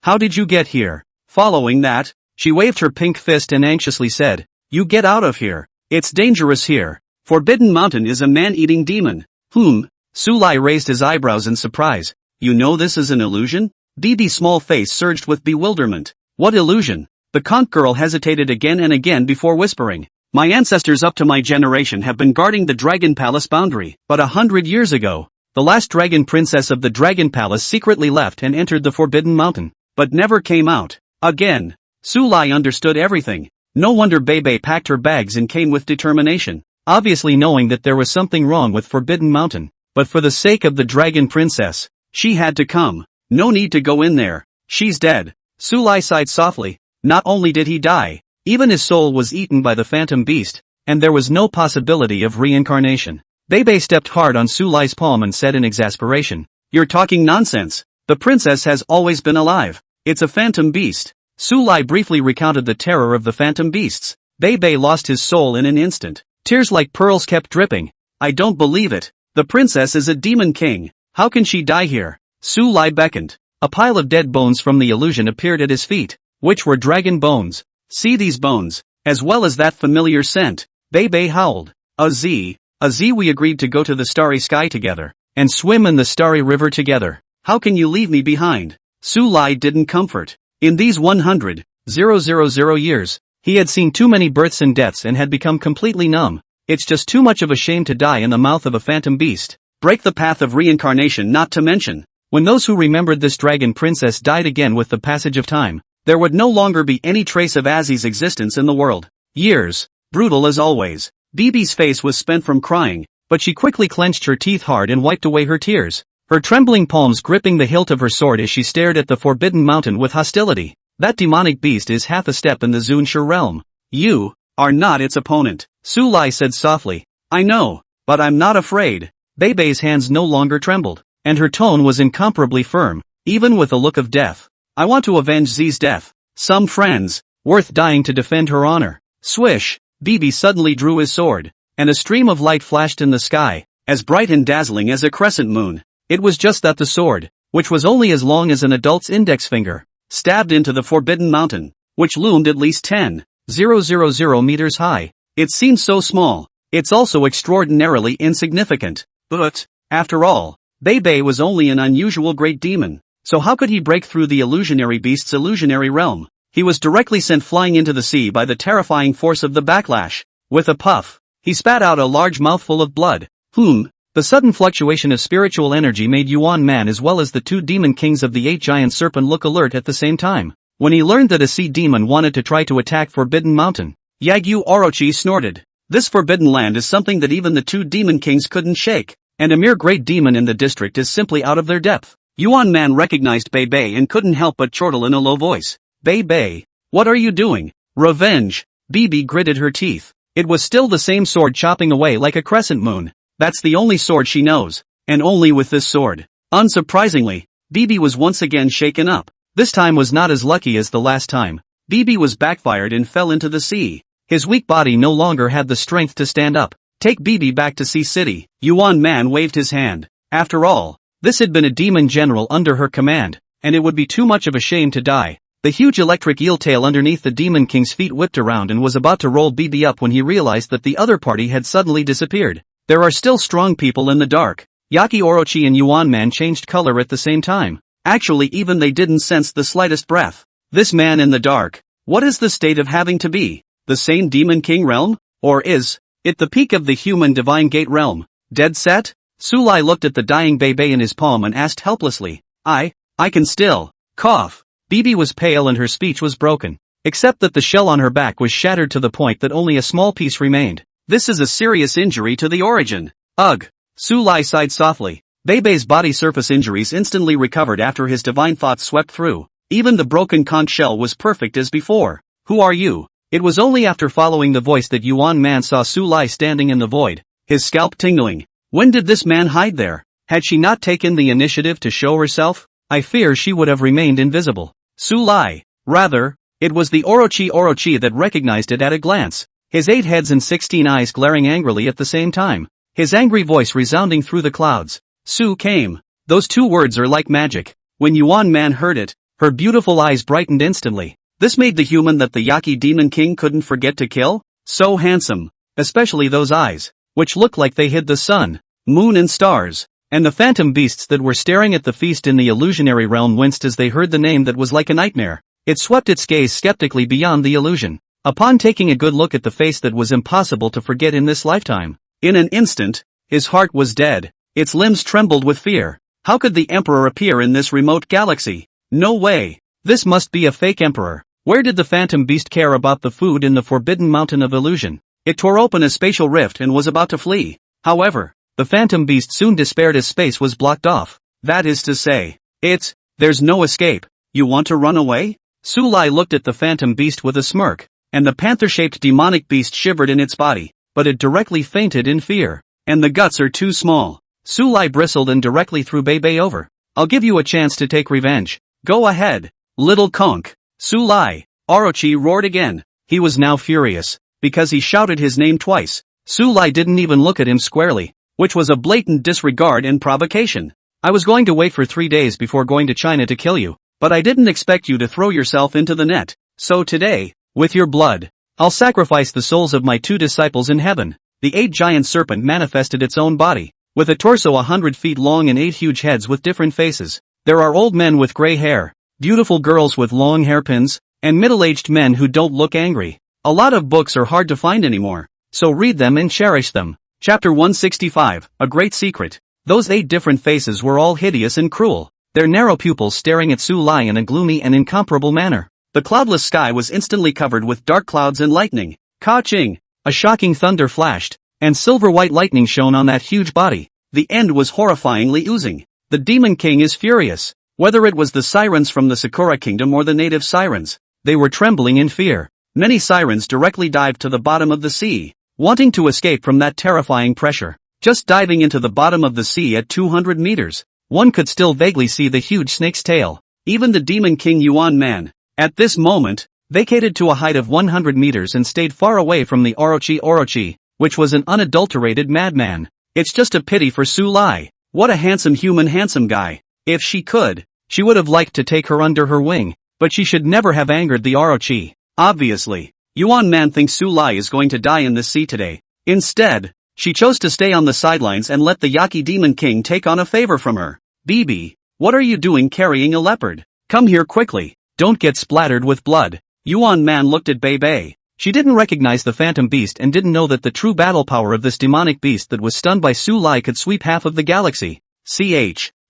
how did you get here? Following that, she waved her pink fist and anxiously said, You get out of here. It's dangerous here. Forbidden Mountain is a man-eating demon. Sulai raised his eyebrows in surprise. You know this is an illusion? BB's small face surged with bewilderment. What illusion? The conch girl hesitated again and again before whispering. My ancestors up to my generation have been guarding the Dragon Palace boundary, but 100 years ago, the last dragon princess of the Dragon Palace secretly left and entered the Forbidden Mountain, but never came out. Again. Sulai understood everything. No wonder Bebe packed her bags and came with determination, obviously knowing that there was something wrong with Forbidden Mountain. But for the sake of the Dragon Princess, she had to come. No need to go in there. She's dead. Sulai sighed softly. Not only did he die, even his soul was eaten by the Phantom Beast, and there was no possibility of reincarnation. Bebe stepped hard on Sulai's palm and said in exasperation, You're talking nonsense. The princess has always been alive. It's a Phantom Beast. Sulai briefly recounted the terror of the Phantom Beasts. Bebe lost his soul in an instant. Tears like pearls kept dripping. I don't believe it. The princess is a demon king. How can she die here? Sulai beckoned. A pile of dead bones from the illusion appeared at his feet, which were dragon bones. See these bones, as well as that familiar scent. Bebe howled. Azee, we agreed to go to the starry sky together, and swim in the starry river together. How can you leave me behind? Sulai didn't comfort. In these 100,000 years, he had seen too many births and deaths and had become completely numb. It's just too much of a shame to die in the mouth of a Phantom Beast. Break the path of reincarnation, not to mention, when those who remembered this dragon princess died again with the passage of time, there would no longer be any trace of Azee's existence in the world. Years, brutal as always. BB's face was spent from crying, but she quickly clenched her teeth hard and wiped away her tears, her trembling palms gripping the hilt of her sword as she stared at the Forbidden Mountain with hostility. That demonic beast is half a step in the Zunsha realm. You are not its opponent, Sulai said softly. I know, but I'm not afraid. Bebe's hands no longer trembled, and her tone was incomparably firm, even with a look of death. I want to avenge Z's death. Some friends, worth dying to defend her honor. Swish, BB suddenly drew his sword, and a stream of light flashed in the sky, as bright and dazzling as a crescent moon. It was just that the sword, which was only as long as an adult's index finger, stabbed into the Forbidden Mountain, which loomed at least 10,000 meters high. It seemed so small. It's also extraordinarily insignificant. But, after all, Bebe was only an unusual great demon. So how could he break through the illusionary beast's illusionary realm? He was directly sent flying into the sea by the terrifying force of the backlash. With a puff, he spat out a large mouthful of blood. The sudden fluctuation of spiritual energy made Yuan Man as well as the 2 demon kings of the 8 giant serpent look alert at the same time. When he learned that a sea demon wanted to try to attack Forbidden Mountain, Yagyu Orochi snorted. This forbidden land is something that even the 2 demon kings couldn't shake, and a mere great demon in the district is simply out of their depth. Yuan Man recognized Bebe and couldn't help but chortle in a low voice. Bebe, what are you doing? Revenge. BB gritted her teeth. It was still the same sword chopping away like a crescent moon. That's the only sword she knows, and only with this sword. Unsurprisingly, BB was once again shaken up. This time was not as lucky as the last time. BB was backfired and fell into the sea. His weak body no longer had the strength to stand up. Take Bibi back to Sea City. Yuan Man waved his hand. After all, this had been a demon general under her command, and it would be too much of a shame to die. The huge electric eel tail underneath the Demon King's feet whipped around and was about to roll Bibi up when he realized that the other party had suddenly disappeared. There are still strong people in the dark. Yaki Orochi and Yuan Man changed color at the same time. Actually, even they didn't sense the slightest breath. This man in the dark. What is the state of having to be? The same Demon King realm? Or is it the peak of the human divine gate realm? Dead set? Sulai looked at the dying Bebe in his palm and asked helplessly. I can still cough. Bibi was pale and her speech was broken. Except that the shell on her back was shattered to the point that only a small piece remained. This is a serious injury to the origin. Ugh. Sulai sighed softly. Bebe's body surface injuries instantly recovered after his divine thoughts swept through. Even the broken conch shell was perfect as before. Who are you? It was only after following the voice that Yuan Man saw Sulai standing in the void, his scalp tingling. When did this man hide there? Had she not taken the initiative to show herself? I fear she would have remained invisible. Sulai. Rather, it was the Orochi that recognized it at a glance. His 8 heads and 16 eyes glaring angrily at the same time. His angry voice resounding through the clouds. Su came. Those 2 words are like magic. When Yuan Man heard it, her beautiful eyes brightened instantly. This made the human that the Yaki Demon King couldn't forget to kill? So handsome. Especially those eyes, which looked like they hid the sun, moon and stars. And the phantom beasts that were staring at the feast in the illusionary realm winced as they heard the name that was like a nightmare. It swept its gaze skeptically beyond the illusion. Upon taking a good look at the face that was impossible to forget in this lifetime, in an instant, his heart was dead. Its limbs trembled with fear. How could the emperor appear in this remote galaxy? No way. This must be a fake emperor. Where did the phantom beast care about the food in the forbidden mountain of illusion? It tore open a spatial rift and was about to flee. However, the phantom beast soon despaired as space was blocked off. That is to say, there's no escape. You want to run away? Sulai looked at the phantom beast with a smirk, and the panther-shaped demonic beast shivered in its body, but it directly fainted in fear. And the guts are too small. Sulai bristled and directly threw Bebe over. I'll give you a chance to take revenge. Go ahead, little conch. Sulai. Orochi roared again. He was now furious, because he shouted his name twice. Sulai didn't even look at him squarely, which was a blatant disregard and provocation. I was going to wait for 3 days before going to China to kill you, but I didn't expect you to throw yourself into the net. So today, with your blood, I'll sacrifice the souls of my 2 disciples in heaven. The 8-giant serpent manifested its own body, with a torso 100 feet long and 8 huge heads with different faces. There are old men with gray hair, beautiful girls with long hairpins, and middle-aged men who don't look angry. A lot of books are hard to find anymore, so read them and cherish them. Chapter 165, A Great Secret. Those 8 different faces were all hideous and cruel, their narrow pupils staring at Sulai in a gloomy and incomparable manner. The cloudless sky was instantly covered with dark clouds and lightning. Ka-ching! A shocking thunder flashed, and silver-white lightning shone on that huge body. The end was horrifyingly oozing. The Demon King is furious. Whether it was the sirens from the Sakura Kingdom or the native sirens, they were trembling in fear. Many sirens directly dived to the bottom of the sea, wanting to escape from that terrifying pressure. Just diving into the bottom of the sea at 200 meters, one could still vaguely see the huge snake's tail. Even the Demon King Yuan Man, at this moment, vacated to a height of 100 meters and stayed far away from the Orochi, which was an unadulterated madman. It's just a pity for Sulai. What a handsome guy. If she could, she would have liked to take her under her wing, but she should never have angered the Orochi. Obviously, Yuan Man thinks Sulai is going to die in the sea today. Instead, she chose to stay on the sidelines and let the Yaki Demon King take on a favor from her. Bibi, what are you doing carrying a leopard? Come here quickly, don't get splattered with blood. Yuan Man looked at Bebe. She didn't recognize the phantom beast and didn't know that the true battle power of this demonic beast that was stunned by Sulai could sweep half of the galaxy.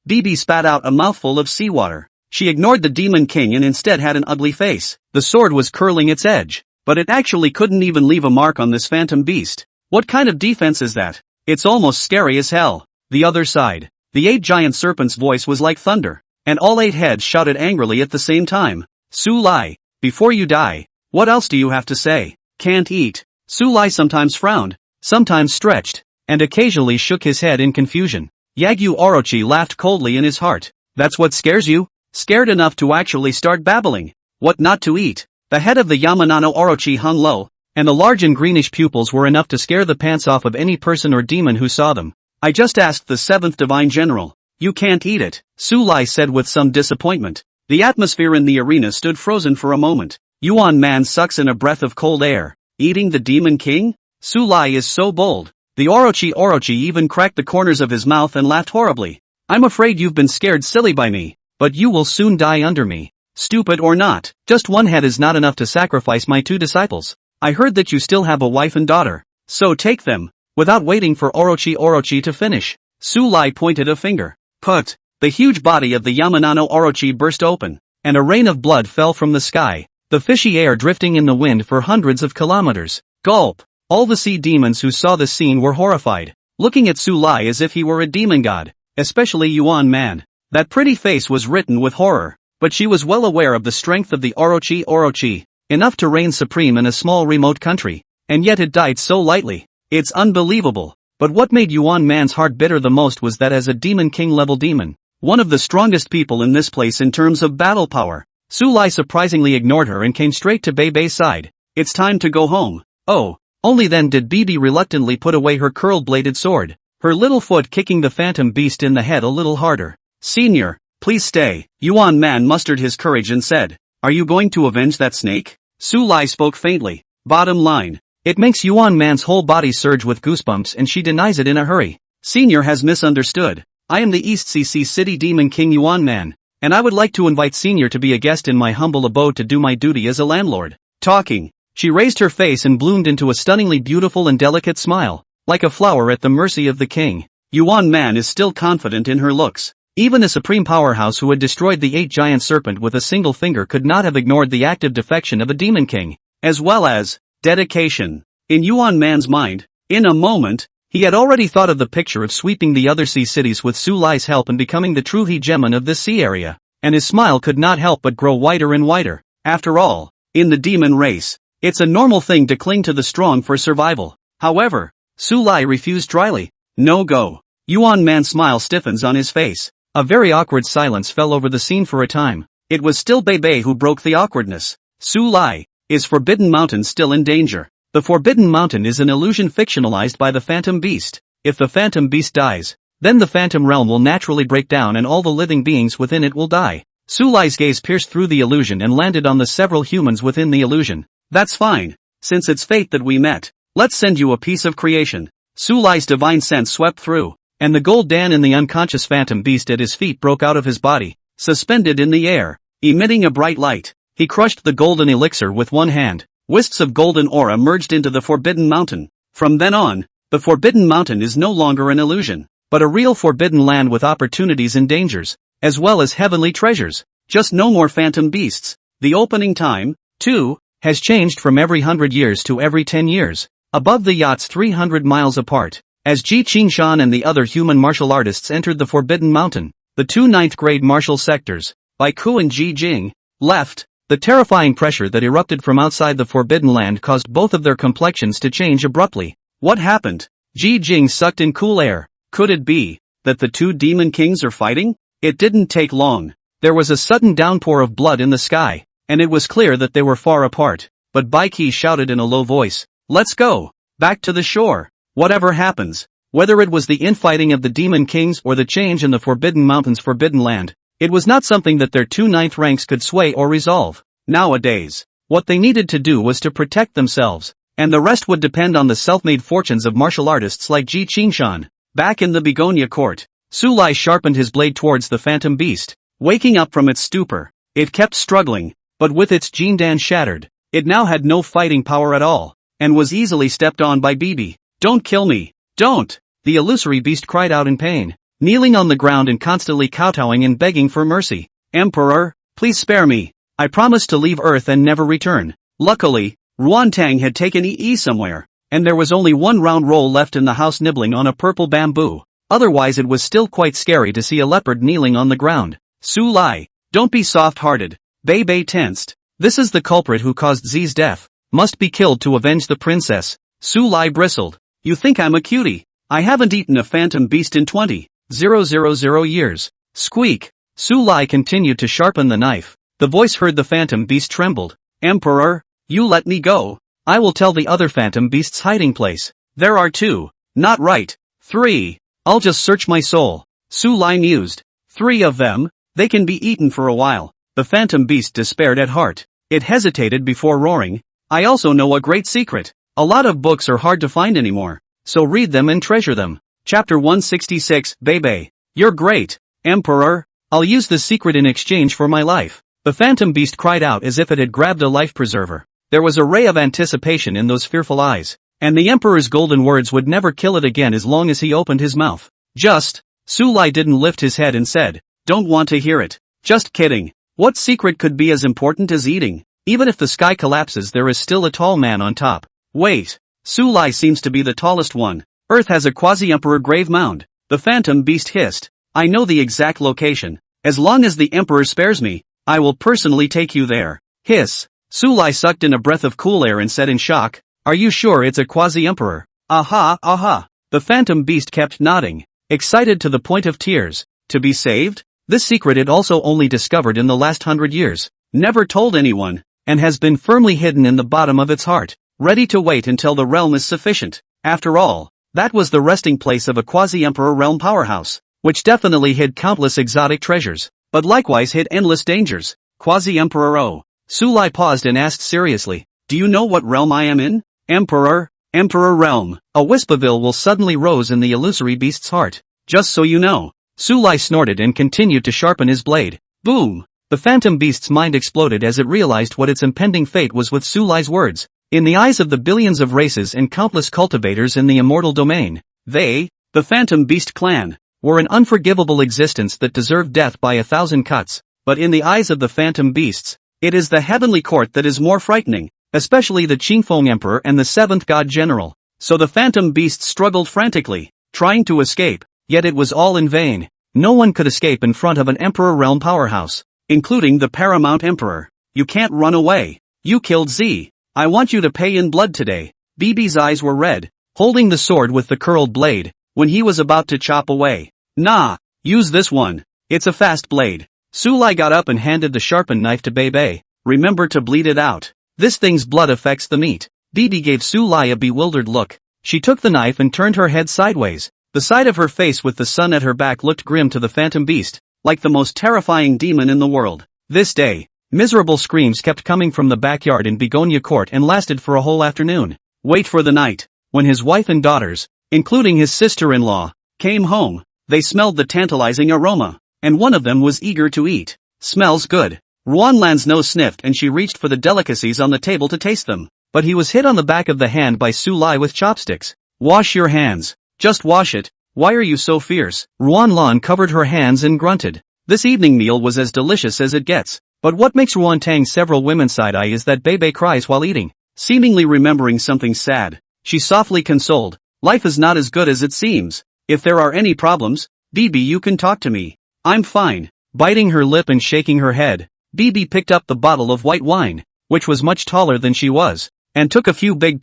Bibi spat out a mouthful of seawater. She ignored the Demon King and instead had an ugly face. The sword was curling its edge, but it actually couldn't even leave a mark on this phantom beast. What kind of defense is that? It's almost scary as hell. The other side. The 8-giant serpent's voice was like thunder, and all 8 heads shouted angrily at the same time. Sulai, before you die, what else do you have to say? Can't eat. Sulai sometimes frowned, sometimes stretched, and occasionally shook his head in confusion. Yagyu Orochi laughed coldly in his heart. That's what scares you? Scared enough to actually start babbling. What not to eat? The head of the Yamanano Orochi hung low, and the large and greenish pupils were enough to scare the pants off of any person or demon who saw them. I just asked the 7th Divine General. You can't eat it, Su Lai said with some disappointment. The atmosphere in the arena stood frozen for a moment. Yuan man sucks in a breath of cold air. Eating the Demon King? Su Lai is so bold. The Orochi even cracked the corners of his mouth and laughed horribly. I'm afraid you've been scared silly by me, but you will soon die under me. Stupid or not, just one head is not enough to sacrifice my 2 disciples. I heard that you still have a wife and daughter, so take them. Without waiting for Orochi to finish, Su Lai pointed a finger. Put. The huge body of the Yamanano Orochi burst open, and a rain of blood fell from the sky, the fishy air drifting in the wind for hundreds of kilometers. Gulp. All the sea demons who saw the scene were horrified, looking at Su Lai as if he were a demon god, especially Yuan man. That pretty face was written with horror, but she was well aware of the strength of the Orochi, enough to reign supreme in a small remote country, and yet it died so lightly. It's unbelievable. But what made Yuan man's heart bitter the most was that as a Demon King level demon, one of the strongest people in this place in terms of battle power, Su Lai surprisingly ignored her and came straight to Bei's side. It's time to go home. Oh, only then did Bibi reluctantly put away her curled-bladed sword, her little foot kicking the phantom beast in the head a little harder. Senior, please stay. Yuan man mustered his courage and said, are you going to avenge that snake? Su Lai spoke faintly. Bottom line. It makes Yuan man's whole body surge with goosebumps and she denies it in a hurry. Senior has misunderstood. I am the East CC City Demon King Yuan man, and I would like to invite Senior to be a guest in my humble abode to do my duty as a landlord. Talking, she raised her face and bloomed into a stunningly beautiful and delicate smile, like a flower at the mercy of the king. Yuan man is still confident in her looks. Even a supreme powerhouse who had destroyed the 8-giant serpent with a single finger could not have ignored the active defection of a demon king, as well as dedication. In Yuan man's mind, in a moment, he had already thought of the picture of sweeping the other sea cities with Su Lai's help and becoming the true hegemon of this sea area, and his smile could not help but grow wider and wider. After all, in the demon race, it's a normal thing to cling to the strong for survival. However, Su Lai refused dryly. No go. Yuan man's smile stiffens on his face. A very awkward silence fell over the scene for a time. It was still Bei who broke the awkwardness. Su Lai, is Forbidden Mountain still in danger? The Forbidden Mountain is an illusion fictionalized by the Phantom Beast. If the Phantom Beast dies, then the Phantom Realm will naturally break down and all the living beings within it will die. Su Lai's gaze pierced through the illusion and landed on the several humans within the illusion. That's fine. Since it's fate that we met, let's send you a piece of creation. Su Lai's divine sense swept through, and the gold Dan in the unconscious Phantom Beast at his feet broke out of his body, suspended in the air, emitting a bright light. He crushed the golden elixir with one hand. Wisps of golden aura merged into the Forbidden Mountain. From then on, the Forbidden Mountain is no longer an illusion, but a real forbidden land with opportunities and dangers, as well as heavenly treasures. Just no more phantom beasts. The opening time, too, has changed from every 100 years to every 10 years. Above the yachts 300 miles apart, as Ji Qingshan and the other human martial artists entered the Forbidden Mountain, the 2 ninth-grade martial sectors, by Ku and Ji Jing, left. The terrifying pressure that erupted from outside the Forbidden Land caused both of their complexions to change abruptly. What happened? Ji Jing sucked in cool air. Could it be that the 2 demon kings are fighting? It didn't take long. There was a sudden downpour of blood in the sky, and it was clear that they were far apart. But Bai Qi shouted in a low voice, "Let's go! Back to the shore! Whatever happens, whether it was the infighting of the demon kings or the change in the Forbidden Mountain's forbidden land, it was not something that their 2 ninth ranks could sway or resolve. Nowadays, what they needed to do was to protect themselves, and the rest would depend on the self-made fortunes of martial artists like Ji Qingshan." Back in the Begonia court, Su Lai sharpened his blade towards the Phantom Beast. Waking up from its stupor, it kept struggling, but with its Jindan shattered, it now had no fighting power at all, and was easily stepped on by Bibi. "Don't kill me! Don't!" The illusory beast cried out in pain, kneeling on the ground and constantly kowtowing and begging for mercy. "Emperor, please spare me. I promised to leave Earth and never return." Luckily, Ruantang had taken Yi somewhere, and there was only one round roll left in the house nibbling on a purple bamboo. Otherwise it was still quite scary to see a leopard kneeling on the ground. "Su Lai, don't be soft-hearted." Bei tensed. "This is the culprit who caused Zi's death. Must be killed to avenge the princess." Su Lai bristled. "You think I'm a cutie? I haven't eaten a phantom beast in 20,000 years. Squeak." Su Lai continued to sharpen the knife. The voice heard the phantom beast trembled. "Emperor, you let me go. I will tell the other phantom beast's hiding place. There are 2. Not right. 3. I'll just search my soul. Sulai mused. 3 of them? They can be eaten for a while. The phantom beast despaired at heart. It hesitated before roaring. I also know a great secret. A lot of books are hard to find anymore, so read them and treasure them. Chapter 166, Bebe. You're great, Emperor. I'll use the secret in exchange for my life. The phantom beast cried out as if it had grabbed a life preserver. There was a ray of anticipation in those fearful eyes, and the Emperor's golden words would never kill it again as long as he opened his mouth. Just, Sulai didn't lift his head and said, don't want to hear it. Just kidding. What secret could be as important as eating? Even if the sky collapses, there is still a tall man on top. Wait. Sulai seems to be the tallest one. Earth has a quasi-emperor grave mound. The phantom beast hissed. I know the exact location. As long as the Emperor spares me, I will personally take you there. Hiss. Sulai sucked in a breath of cool air and said in shock, are you sure it's a quasi-emperor? Aha, aha. The phantom beast kept nodding, excited to the point of tears. To be saved? This secret it also only discovered in the last 100 years, never told anyone, and has been firmly hidden in the bottom of its heart, ready to wait until the realm is sufficient. After all, that was the resting place of a quasi-emperor realm powerhouse, which definitely hid countless exotic treasures, but likewise hid endless dangers. Quasi-emperor O. Sulai paused and asked seriously, do you know what realm I am in? Emperor realm. A wispaville will suddenly rose in the illusory beast's heart. Just so you know. Sulai snorted and continued to sharpen his blade. Boom! The phantom beast's mind exploded as it realized what its impending fate was with Sulai's words. In the eyes of the billions of races and countless cultivators in the immortal domain, they, the phantom beast clan, were an unforgivable existence that deserved death by 1,000 cuts. But in the eyes of the phantom beasts, it is the heavenly court that is more frightening, especially the Qingfeng Emperor and the 7th God General. So the phantom beasts struggled frantically, trying to escape, yet it was all in vain. No one could escape in front of an Emperor realm powerhouse, including the paramount emperor. You can't run away. You killed Z. I want you to pay in blood today. Bibi's eyes were red, holding the sword with the curled blade, when he was about to chop away. Nah, use this one. It's a fast blade. Sulai got up and handed the sharpened knife to Bebe. Remember to bleed it out. This thing's blood affects the meat. Bibi gave Sulai a bewildered look. She took the knife and turned her head sideways. The side of her face with the sun at her back looked grim to the phantom beast, like the most terrifying demon in the world. This day, miserable screams kept coming from the backyard in Begonia Court and lasted for a whole afternoon. Wait for the night. When his wife and daughters, including his sister-in-law, came home, they smelled the tantalizing aroma, and one of them was eager to eat. Smells good. Ruanlan's nose sniffed and she reached for the delicacies on the table to taste them, but he was hit on the back of the hand by Sulai with chopsticks. Wash your hands. Just wash it. Why are you so fierce? Ruanlan covered her hands and grunted. This evening meal was as delicious as it gets, but what makes Ruantang's several women side-eye is that Bebe cries while eating, seemingly remembering something sad. She softly consoled, life is not as good as it seems. If there are any problems, Bibi, you can talk to me. I'm fine. Biting her lip and shaking her head, Bibi picked up the bottle of white wine, which was much taller than she was, and took a few big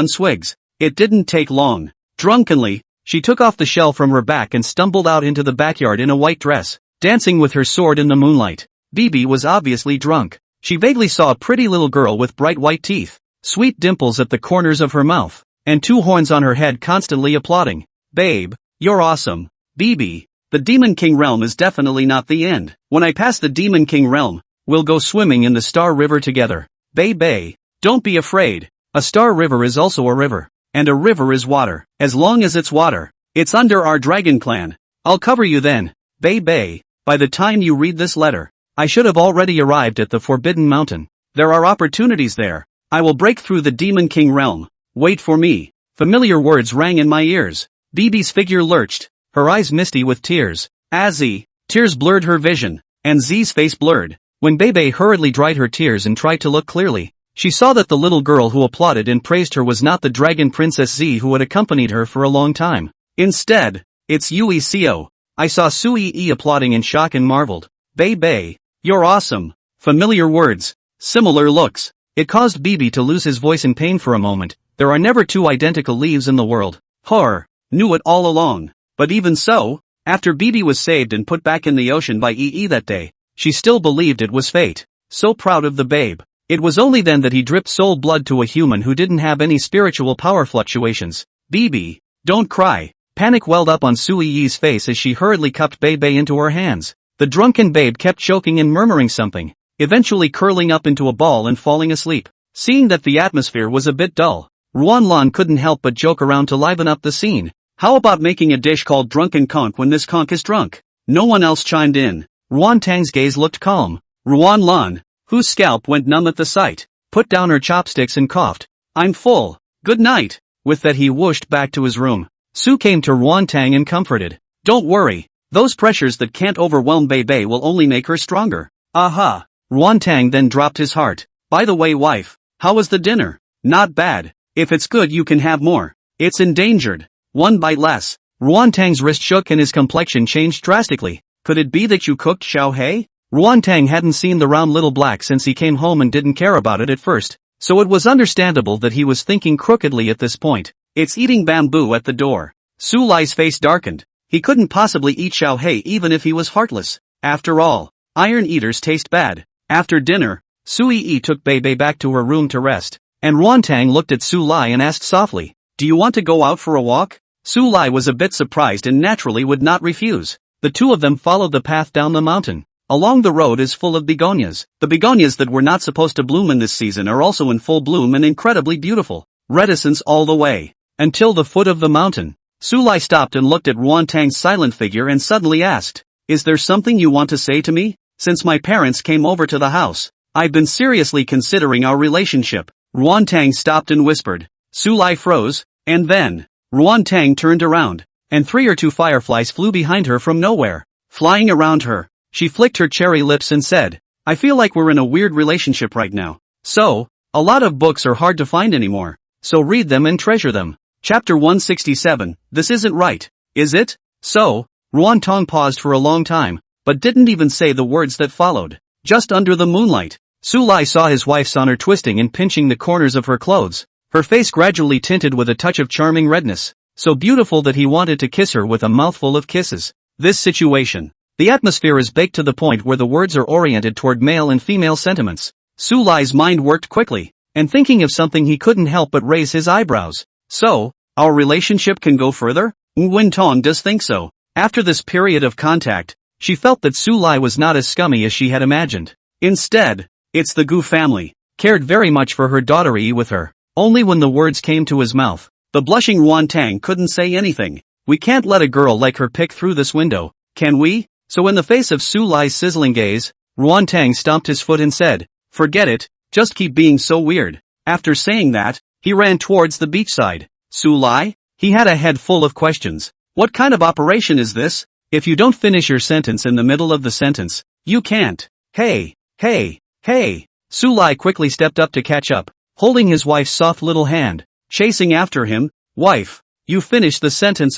swigs. It didn't take long. Drunkenly, she took off the shell from her back and stumbled out into the backyard in a white dress, dancing with her sword in the moonlight. Bibi was obviously drunk. She vaguely saw a pretty little girl with bright white teeth, sweet dimples at the corners of her mouth, and 2 horns on her head constantly applauding. Babe, you're awesome. Bibi, the Demon King realm is definitely not the end. When I pass the Demon King realm, we'll go swimming in the Star River together. Bebe, don't be afraid. A Star River is also a river, and a river is water. As long as it's water, it's under our dragon clan. I'll cover you then. Bebe, by the time you read this letter, I should have already arrived at the Forbidden Mountain. There are opportunities there. I will break through the Demon King realm. Wait for me. Familiar words rang in my ears. Bibi's figure lurched, her eyes misty with tears. Tears blurred her vision, and Z's face blurred. When Bebe hurriedly dried her tears and tried to look clearly, she saw that the little girl who applauded and praised her was not the dragon princess Z who had accompanied her for a long time. Instead, it's Yui Seo. I saw Sui E applauding in shock and marveled. Bebe, you're awesome. Familiar words, similar looks. It caused Bibi to lose his voice in pain for a moment. There are never 2 identical leaves in the world. Horror, knew it all along. But even so, after Bibi was saved and put back in the ocean by EE that day, she still believed it was fate. so proud of the babe. It was only then that he dripped soul blood to a human who didn't have any spiritual power fluctuations. "Bibi, don't cry." Panic welled up on Sui Yi's face as she hurriedly cupped Bebe into her hands. The drunken babe kept choking and murmuring something, eventually curling up into a ball and falling asleep. Seeing that the atmosphere was a bit dull, Ruanlan couldn't help but joke around to liven up the scene. "How about making a dish called Drunken Conch when this conch is drunk?" No one else chimed in. Ruan Tang's gaze looked calm. Ruanlan, whose scalp went numb at the sight, put down her chopsticks and coughed. "I'm full. Good night." With that he whooshed back to his room. Su came to Ruan Tang and comforted. "Don't worry. Those pressures that can't overwhelm Bebe will only make her stronger." "Aha." Ruan Tang then dropped his heart. "By the way, wife, how was the dinner?" "Not bad. If it's good you can have more. It's endangered." One bite less. Ruan Tang's wrist shook and his complexion changed drastically. "Could it be that you cooked Xiao Hei?" Ruan Tang hadn't seen the round little black since he came home and didn't care about it at first, so it was understandable that he was thinking crookedly at this point. "It's eating bamboo at the door." Su Lai's face darkened. He couldn't possibly eat Xiao Hei even if he was heartless. After all, iron eaters taste bad. After dinner, Sui Yi took Bebe back to her room to rest, and Ruan Tang looked at Su Lai and asked softly, "Do you want to go out for a walk?" Su Lai was a bit surprised and naturally would not refuse. The two of them followed the path down the mountain. Along the road is full of begonias. The begonias that were not supposed to bloom in this season are also in full bloom and incredibly beautiful. Reticence all the way. Until the foot of the mountain, Su Lai stopped and looked at Ruan Tang's silent figure and suddenly asked, "Is there something you want to say to me? Since my parents came over to the house, I've been seriously considering our relationship." Ruan Tang stopped and whispered. Su Lai froze, and then, Ruan Tang turned around, and 3 or 2 fireflies flew behind her from nowhere. Flying around her, she flicked her cherry lips and said, "I feel like we're in a weird relationship right now. So, a lot of books are hard to find anymore, so read them and treasure them." Chapter 167, This Isn't Right, Is It? So, Ruan Tang paused for a long time, but didn't even say the words that followed. Just under the moonlight, Su Lai saw his wife's honor twisting and pinching the corners of her clothes. Her face gradually tinted with a touch of charming redness, so beautiful that he wanted to kiss her with a mouthful of kisses. This situation. The atmosphere is baked to the point where the words are oriented toward male and female sentiments. Su Lai's mind worked quickly, and thinking of something he couldn't help but raise his eyebrows. "So, our relationship can go further?" Nguyen Tong does think so. After this period of contact, she felt that Su Lai was not as scummy as she had imagined. Instead, it's the Gu family, cared very much for her daughter Yi with her. Only when the words came to his mouth, the blushing Ruan Tang couldn't say anything. "We can't let a girl like her pick through this window, can we?" So in the face of Su Lai's sizzling gaze, Ruan Tang stomped his foot and said, "Forget it, just keep being so weird." After saying that, he ran towards the beachside. Su Lai? He had a head full of questions. What kind of operation is this? If you don't finish your sentence in the middle of the sentence, you can't. Hey, hey, hey. Su Lai quickly stepped up to catch up, holding his wife's soft little hand, chasing after him. "Wife, you finished the sentence.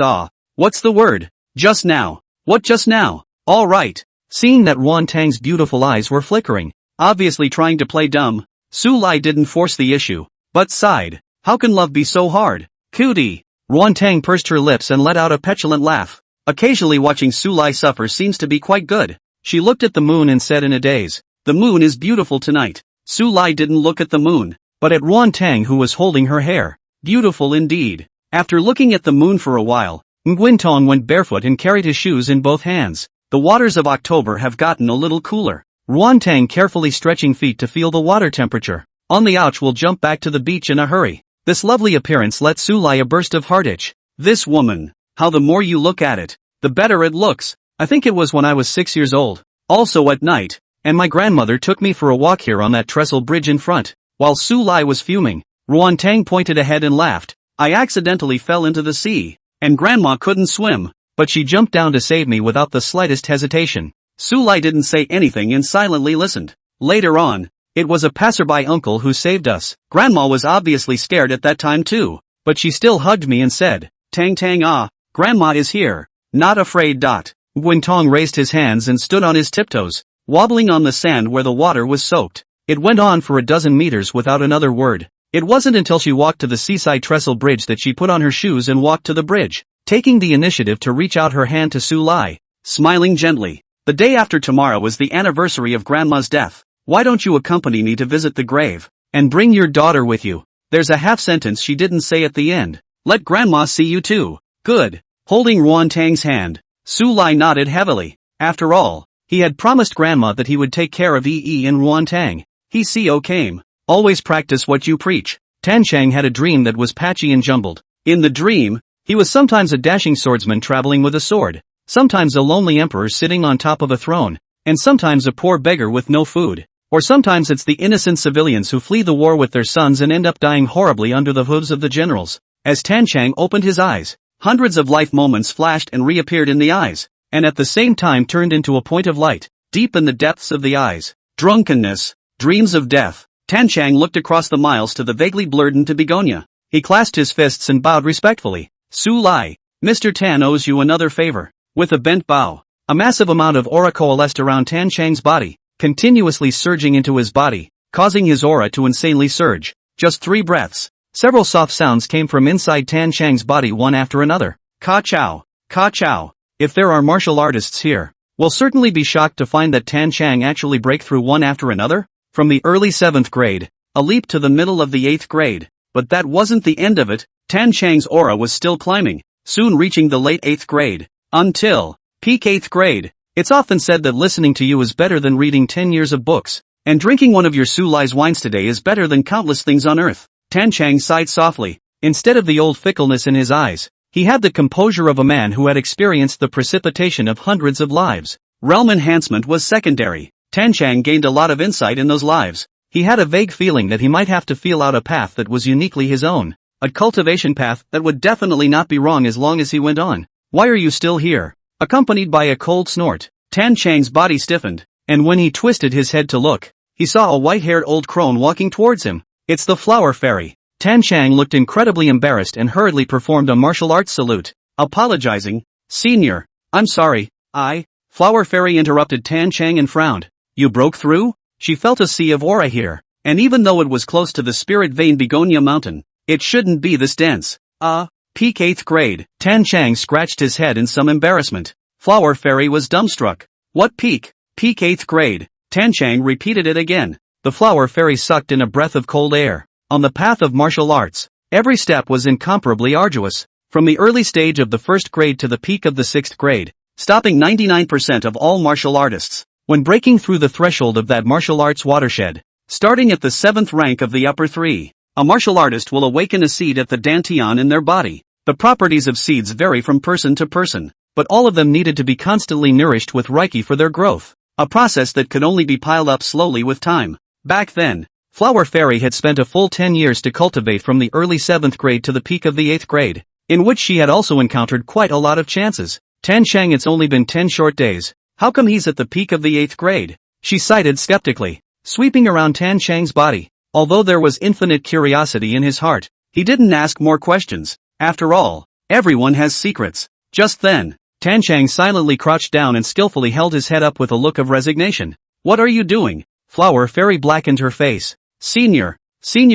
What's the word? Just now. What just now?" "All right." Seeing that Ruan Tang's beautiful eyes were flickering, obviously trying to play dumb, Su Lai didn't force the issue, but sighed. "How can love be so hard? Cootie." Ruan Tang pursed her lips and let out a petulant laugh. Occasionally watching Su Lai suffer seems to be quite good. She looked at the moon and said in a daze, "The moon is beautiful tonight." Su Lai didn't look at the moon, but at Ruan Tang who was holding her hair. Beautiful indeed. After looking at the moon for a while, Nguyen Tong went barefoot and carried his shoes in both hands. The waters of October have gotten a little cooler. Ruan Tang carefully stretching feet to feel the water temperature. On the ouch will jump back to the beach in a hurry. This lovely appearance let Su Lai a burst of heart itch. This woman, how the more you look at it, the better it looks. I think it was when I was 6 years old, also at night, and my grandmother took me for a walk here on that trestle bridge in front. While Su Lai was fuming, Ruan Tang pointed ahead and laughed. "I accidentally fell into the sea, and grandma couldn't swim, but she jumped down to save me without the slightest hesitation." Su Lai didn't say anything and silently listened. Later on, it was a passerby uncle who saved us. Grandma was obviously scared at that time too, but she still hugged me and said, "Tang Tang grandma is here, not afraid." Nguyen Tong raised his hands and stood on his tiptoes, wobbling on the sand where the water was soaked. It went on for a dozen meters without another word. It wasn't until she walked to the seaside trestle bridge that she put on her shoes and walked to the bridge, taking the initiative to reach out her hand to Su Lai, smiling gently. The day after tomorrow was the anniversary of Grandma's death. Why don't you accompany me to visit the grave? And bring your daughter with you. There's a half sentence she didn't say at the end. Let grandma see you too. Good. Holding Ruan Tang's hand, Su Lai nodded heavily. After all, he had promised grandma that he would take care of Yi and Ruan Tang. Co came. Always practice what you preach. Tan Chang had a dream that was patchy and jumbled. In the dream, he was sometimes a dashing swordsman traveling with a sword, sometimes a lonely emperor sitting on top of a throne, and sometimes a poor beggar with no food. Or sometimes it's the innocent civilians who flee the war with their sons and end up dying horribly under the hooves of the generals. As Tan Chang opened his eyes, hundreds of life moments flashed and reappeared in the eyes, and at the same time turned into a point of light, deep in the depths of the eyes. Drunkenness, dreams of death. Tan Chang looked across the miles to the vaguely blurred into begonia. He clasped his fists and bowed respectfully. Su Lai, Mr. Tan owes you another favor. With a bent bow, a massive amount of aura coalesced around Tan Chang's body, continuously surging into his body, causing his aura to insanely surge. Just 3 breaths. Several soft sounds came from inside Tan Chang's body one after another. Ka chow, ka chow. If there are martial artists here, we'll certainly be shocked to find that Tan Chang actually break through one after another. From the early 7th grade, a leap to the middle of the 8th grade. But that wasn't the end of it. Tan Chang's aura was still climbing, soon reaching the late 8th grade. Until peak 8th grade. It's often said that listening to you is better than reading 10 years of books, and drinking one of your Su Lai's wines today is better than countless things on earth. Tan Chang sighed softly. Instead of the old fickleness in his eyes, he had the composure of a man who had experienced the precipitation of hundreds of lives. Realm enhancement was secondary. Tan Chang gained a lot of insight in those lives. He had a vague feeling that he might have to feel out a path that was uniquely his own. A cultivation path that would definitely not be wrong as long as he went on. Why are you still here? Accompanied by a cold snort, Tan Chang's body stiffened, and when he twisted his head to look, he saw a white-haired old crone walking towards him. It's the flower fairy. Tan Chang looked incredibly embarrassed and hurriedly performed a martial arts salute. Apologizing. Senior, I'm sorry. Flower fairy interrupted Tan Chang and frowned. You broke through? She felt a sea of aura here, and even though it was close to the spirit vein Begonia Mountain, it shouldn't be this dense. Peak 8th grade. Tan Chang scratched his head in some embarrassment. Flower fairy was dumbstruck. What peak? Peak 8th grade. Tan Chang repeated it again. The flower fairy sucked in a breath of cold air. On the path of martial arts, every step was incomparably arduous. From the early stage of the 1st grade to the peak of the 6th grade, stopping 99% of all martial artists. When breaking through the threshold of that martial arts watershed, starting at the 7th rank of the upper 3, a martial artist will awaken a seed at the dantian in their body. The properties of seeds vary from person to person, but all of them needed to be constantly nourished with Reiki for their growth, a process that could only be piled up slowly with time. Back then, Flower Fairy had spent a full 10 years to cultivate from the early 7th grade to the peak of the 8th grade, in which she had also encountered quite a lot of chances. Tan Chang, it's only been 10 short days. How come he's at the peak of the 8th grade? She cited skeptically, sweeping around Tan Chang's body. Although there was infinite curiosity in his heart, he didn't ask more questions. After all, everyone has secrets. Just then, Tan Chang silently crouched down and skillfully held his head up with a look of resignation. What are you doing? Flower Fairy blackened her face. Senior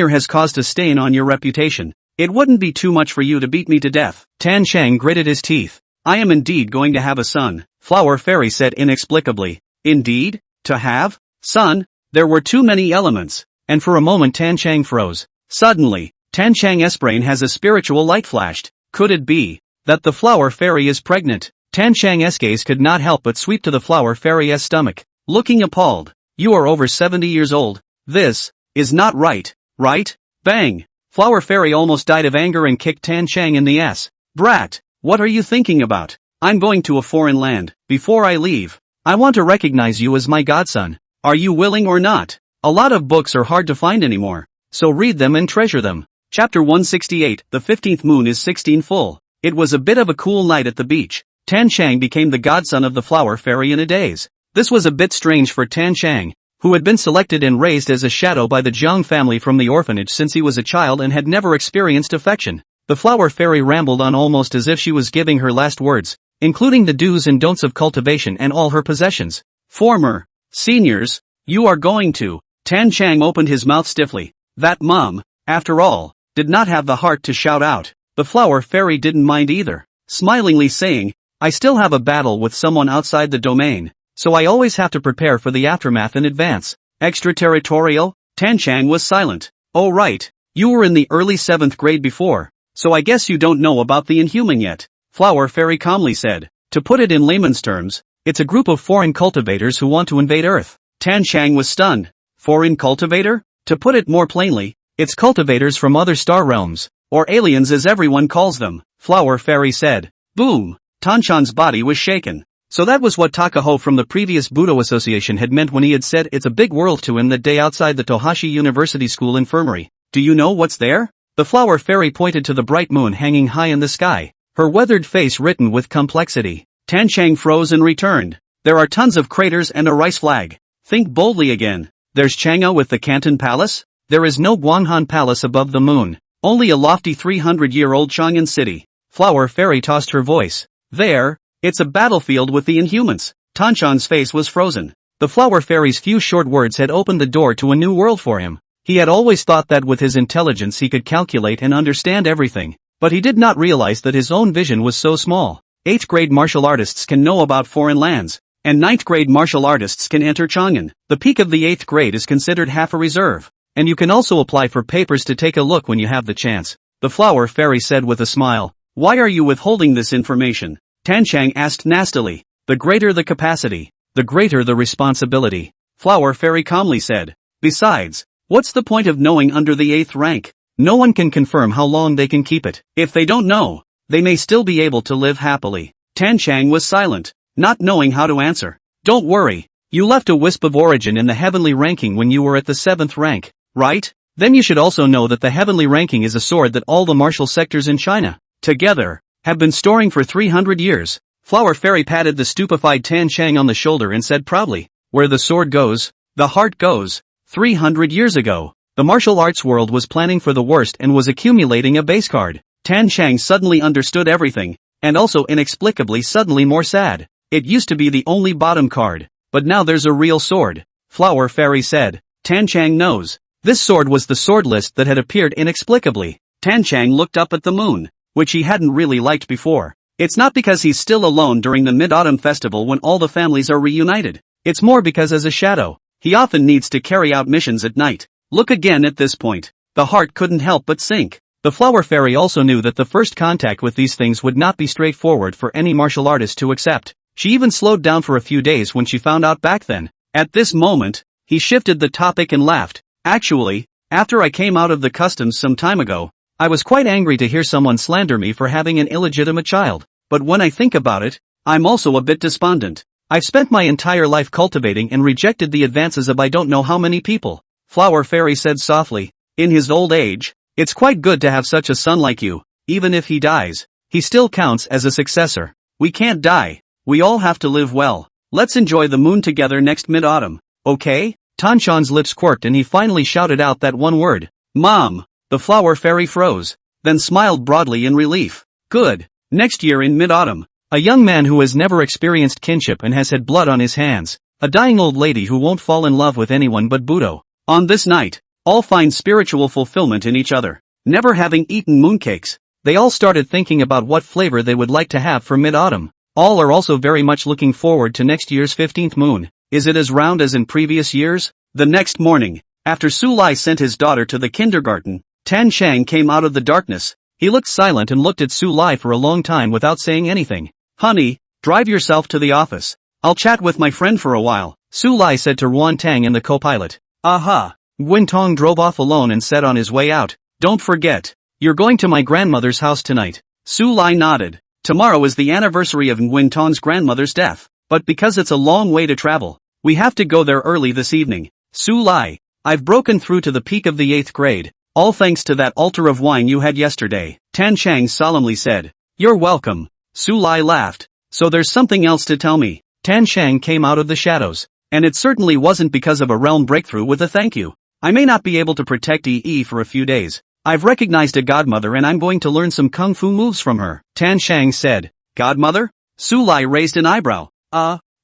has caused a stain on your reputation. It wouldn't be too much for you to beat me to death. Tan Chang gritted his teeth. I am indeed going to have a son, Flower Fairy said inexplicably. Indeed? To have? Son? There were too many elements, and for a moment Tan Chang froze. Suddenly, Tan Chang's brain has a spiritual light flashed. Could it be that the Flower Fairy is pregnant? Tan Chang's gaze could not help but sweep to the Flower Fairy's stomach. Looking appalled. You are over 70 years old. This is not right, right? Bang! Flower Fairy almost died of anger and kicked Tan Chang in the ass. Brat, what are you thinking about? I'm going to a foreign land. Before I leave, I want to recognize you as my godson. Are you willing or not? A lot of books are hard to find anymore, so read them and treasure them. Chapter 168, The 15th Moon is 16 full. It was a bit of a cool night at the beach. Tan Chang became the godson of the Flower Fairy in a daze. This was a bit strange for Tan Chang, who had been selected and raised as a shadow by the Jiang family from the orphanage since he was a child and had never experienced affection. The Flower Fairy rambled on almost as if she was giving her last words, including the do's and don'ts of cultivation and all her possessions. Former seniors, you are going to. Tan Chang opened his mouth stiffly. That mom, after all, did not have the heart to shout out. The Flower Fairy didn't mind either, smilingly saying, I still have a battle with someone outside the domain, so I always have to prepare for the aftermath in advance. Extraterritorial? Tan Chang was silent. Oh right. You were in the early 7th grade before, so I guess you don't know about the Inhuman yet, Flower Fairy calmly said. To put it in layman's terms, it's a group of foreign cultivators who want to invade Earth. Tan Chang was stunned. Foreign cultivator? To put it more plainly, it's cultivators from other star realms, or aliens as everyone calls them, Flower Fairy said. Boom! Tanshan's body was shaken. So that was what Takaho from the previous Budo Association had meant when he had said it's a big world to him that day outside the Tohashi University School infirmary. Do you know what's there? The Flower Fairy pointed to the bright moon hanging high in the sky, her weathered face written with complexity. Tan Chang froze and returned. There are tons of craters and a rice flag. Think boldly again. There's Chang'e with the Canton Palace? There is no Guanghan Palace above the moon. Only a lofty 300-year-old Chang'an city. Flower Fairy tossed her voice. There, it's a battlefield with the Inhumans. Tanshan's face was frozen. The Flower Fairy's few short words had opened the door to a new world for him. He had always thought that with his intelligence he could calculate and understand everything, but he did not realize that his own vision was so small. 8th grade martial artists can know about foreign lands, and 9th grade martial artists can enter Chang'an. The peak of the 8th grade is considered half a reserve, and you can also apply for papers to take a look when you have the chance. The Flower Fairy said with a smile. Why are you withholding this information? Tan Chang asked nastily. The greater the capacity, the greater the responsibility, Flower Fairy calmly said. Besides, what's the point of knowing under the 8th rank? No one can confirm how long they can keep it. If they don't know, they may still be able to live happily. Tan Chang was silent, not knowing how to answer. Don't worry, you left a wisp of origin in the heavenly ranking when you were at the 7th rank, right? Then you should also know that the heavenly ranking is a sword that all the martial sectors in China, together, have been storing for 300 years. Flower Fairy patted the stupefied Tan Chang on the shoulder and said proudly, where the sword goes, the heart goes. 300 years ago, the martial arts world was planning for the worst and was accumulating a base card. Tan Chang suddenly understood everything, and also inexplicably suddenly more sad. It used to be the only bottom card, but now there's a real sword, Flower Fairy said. Tan Chang knows. This sword was the sword list that had appeared inexplicably. Tan Chang looked up at the moon, which he hadn't really liked before. It's not because he's still alone during the Mid-Autumn Festival when all the families are reunited. It's more because as a shadow, he often needs to carry out missions at night. Look again at this point. The heart couldn't help but sink. The Flower Fairy also knew that the first contact with these things would not be straightforward for any martial artist to accept. She even slowed down for a few days when she found out back then. At this moment, he shifted the topic and laughed. Actually, after I came out of the customs some time ago, I was quite angry to hear someone slander me for having an illegitimate child. But when I think about it, I'm also a bit despondent. I've spent my entire life cultivating and rejected the advances of I don't know how many people. Flower Fairy said softly. In his old age, it's quite good to have such a son like you. Even if he dies, he still counts as a successor. We can't die. We all have to live well. Let's enjoy the moon together next mid-autumn. Okay? Tanshan's lips quirked and he finally shouted out that one word. Mom! The Flower Fairy froze, then smiled broadly in relief. Good. Next year in mid-autumn, a young man who has never experienced kinship and has had blood on his hands, a dying old lady who won't fall in love with anyone but Budo. On this night, all find spiritual fulfillment in each other. Never having eaten mooncakes, they all started thinking about what flavor they would like to have for mid-autumn. All are also very much looking forward to next year's 15th moon. Is it as round as in previous years? The next morning, after Su Lai sent his daughter to the kindergarten, Tan Chang came out of the darkness. He looked silent and looked at Su Lai for a long time without saying anything. Honey, drive yourself to the office. I'll chat with my friend for a while, Su Lai said to Ruan Tang and the co-pilot. Aha. Nguyen Tong drove off alone and said on his way out, don't forget, you're going to my grandmother's house tonight. Su Lai nodded. Tomorrow is the anniversary of Nguyen Tong's grandmother's death, but because it's a long way to travel, we have to go there early this evening. Su Lai, I've broken through to the peak of the 8th grade. All thanks to that altar of wine you had yesterday, Tan Chang solemnly said. You're welcome. Su Lai laughed. So there's something else to tell me. Tan Chang came out of the shadows. And it certainly wasn't because of a realm breakthrough with a thank you. I may not be able to protect EE for a few days. I've recognized a godmother and I'm going to learn some kung fu moves from her. Tan Chang said. Godmother? Su Lai raised an eyebrow.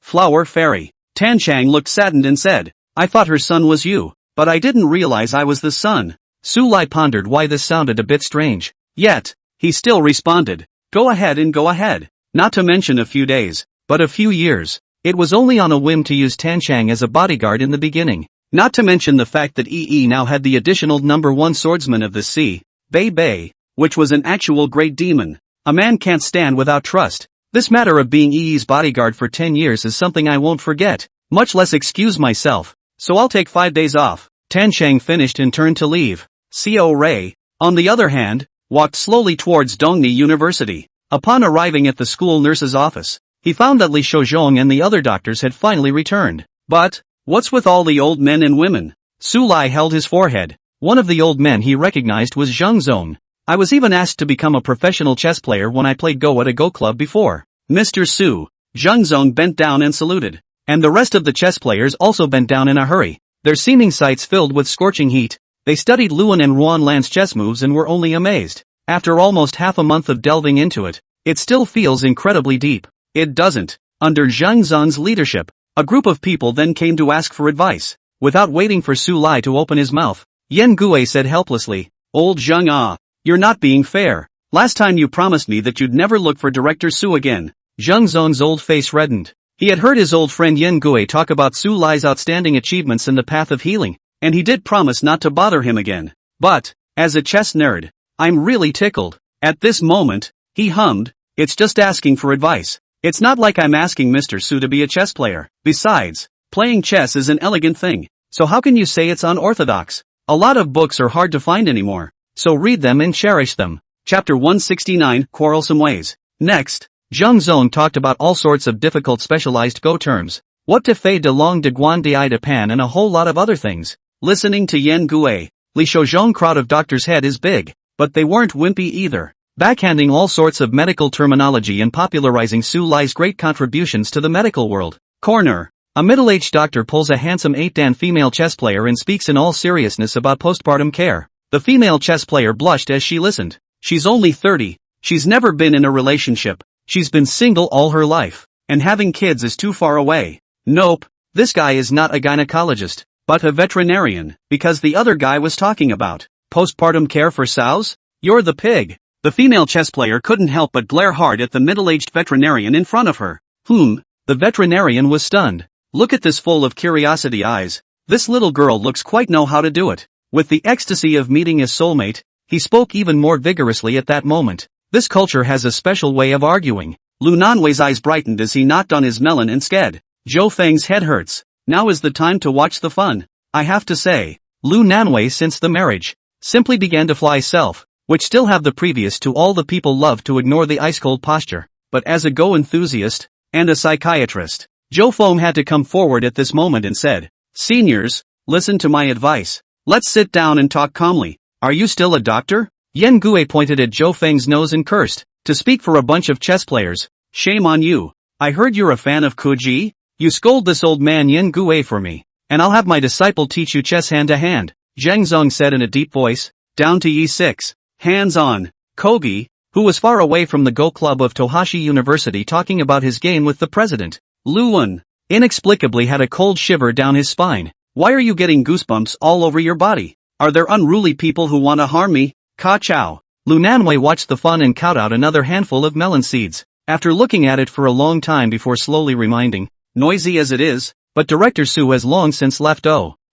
Flower Fairy. Tan Chang looked saddened and said. I thought her son was you, but I didn't realize I was the son. Su Lai pondered why this sounded a bit strange. Yet, he still responded. Go ahead and go ahead. Not to mention a few days, but a few years. It was only on a whim to use Tan Chang as a bodyguard in the beginning. Not to mention the fact that EE now had the additional number 1 swordsman of the sea, Bei, which was an actual great demon. A man can't stand without trust. This matter of being EE's bodyguard for 10 years is something I won't forget, much less excuse myself. So I'll take 5 days off. Tan Cheng finished and turned to leave. Co Ray, on the other hand, walked slowly towards Dongni University. Upon arriving at the school nurse's office, he found that Li Shouzhong and the other doctors had finally returned. But, what's with all the old men and women? Su Lai held his forehead. One of the old men he recognized was Zheng Zong. I was even asked to become a professional chess player when I played Go at a Go club before. Mr. Su. Zheng Zong bent down and saluted. And the rest of the chess players also bent down in a hurry. Their seeming sights filled with scorching heat. They studied Luan and Ruan Lan's chess moves and were only amazed. After almost half a month of delving into it, it still feels incredibly deep. It doesn't. Under Zheng Zong's leadership, a group of people then came to ask for advice. Without waiting for Su Lai to open his mouth, Yan Gui said helplessly, "Old Zheng you're not being fair. Last time you promised me that you'd never look for Director Su again." Zheng Zong's old face reddened. He had heard his old friend Yan Gui talk about Su Lai's outstanding achievements in the path of healing, and he did promise not to bother him again. But, as a chess nerd, I'm really tickled. At this moment, he hummed, "It's just asking for advice. It's not like I'm asking Mr. Su to be a chess player. Besides, playing chess is an elegant thing, so how can you say it's unorthodox? A lot of books are hard to find anymore, so read them and cherish them." Chapter 169, Quarrelsome Ways. Next, Zheng Zong talked about all sorts of difficult specialized Go terms. What de fei de long de guan de I de pan and a whole lot of other things. Listening to Yan Gui, Li Shouzhong crowd of doctors' head is big, but they weren't wimpy either. Backhanding all sorts of medical terminology and popularizing Su Lai's great contributions to the medical world. Corner. A middle-aged doctor pulls a handsome 8-dan female chess player and speaks in all seriousness about postpartum care. The female chess player blushed as she listened. She's only 30. She's never been in a relationship. She's been single all her life. And having kids is too far away. Nope, this guy is not a gynecologist, but a veterinarian, because the other guy was talking about postpartum care for sows? You're the pig. The female chess player couldn't help but glare hard at the middle-aged veterinarian in front of her. The veterinarian was stunned. Look at this full of curiosity eyes. This little girl looks quite know how to do it. With the ecstasy of meeting his soulmate, he spoke even more vigorously at that moment. This culture has a special way of arguing. Lu Nanwei's eyes brightened as he knocked on his melon and said, "Zhou Feng's head hurts. Now is the time to watch the fun." I have to say, Lu Nanwei since the marriage, simply began to fly self, which still have the previous to all the people love to ignore the ice-cold posture. But as a Go enthusiast, and a psychiatrist, Zhou Feng had to come forward at this moment and said, "Seniors, listen to my advice. Let's sit down and talk calmly. Are you still a doctor?" Yan Gui pointed at Zhou Feng's nose and cursed, "To speak for a bunch of chess players, shame on you. I heard you're a fan of Kuji? You scold this old man Yan Gui for me, and I'll have my disciple teach you chess hand to hand," Zheng Zong said in a deep voice. Down to E6. Hands on. Kogi, who was far away from the Go club of Tohashi University talking about his game with the president, Luan, inexplicably had a cold shiver down his spine. "Why are you getting goosebumps all over your body? Are there unruly people who want to harm me?" Ka Chao. Lu Nanwei watched the fun and cut out another handful of melon seeds, after looking at it for a long time before slowly reminding, "Noisy as it is, but Director Su has long since left.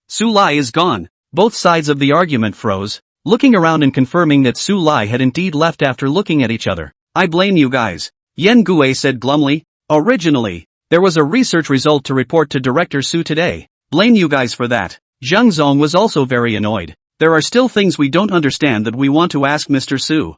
Su Lai is gone." Both sides of the argument froze, looking around and confirming that Su Lai had indeed left after looking at each other. "I blame you guys," Yan Gui said glumly. "Originally, there was a research result to report to Director Su today. Blame you guys for that." Zheng Zong was also very annoyed. "There are still things we don't understand that we want to ask Mr. Su."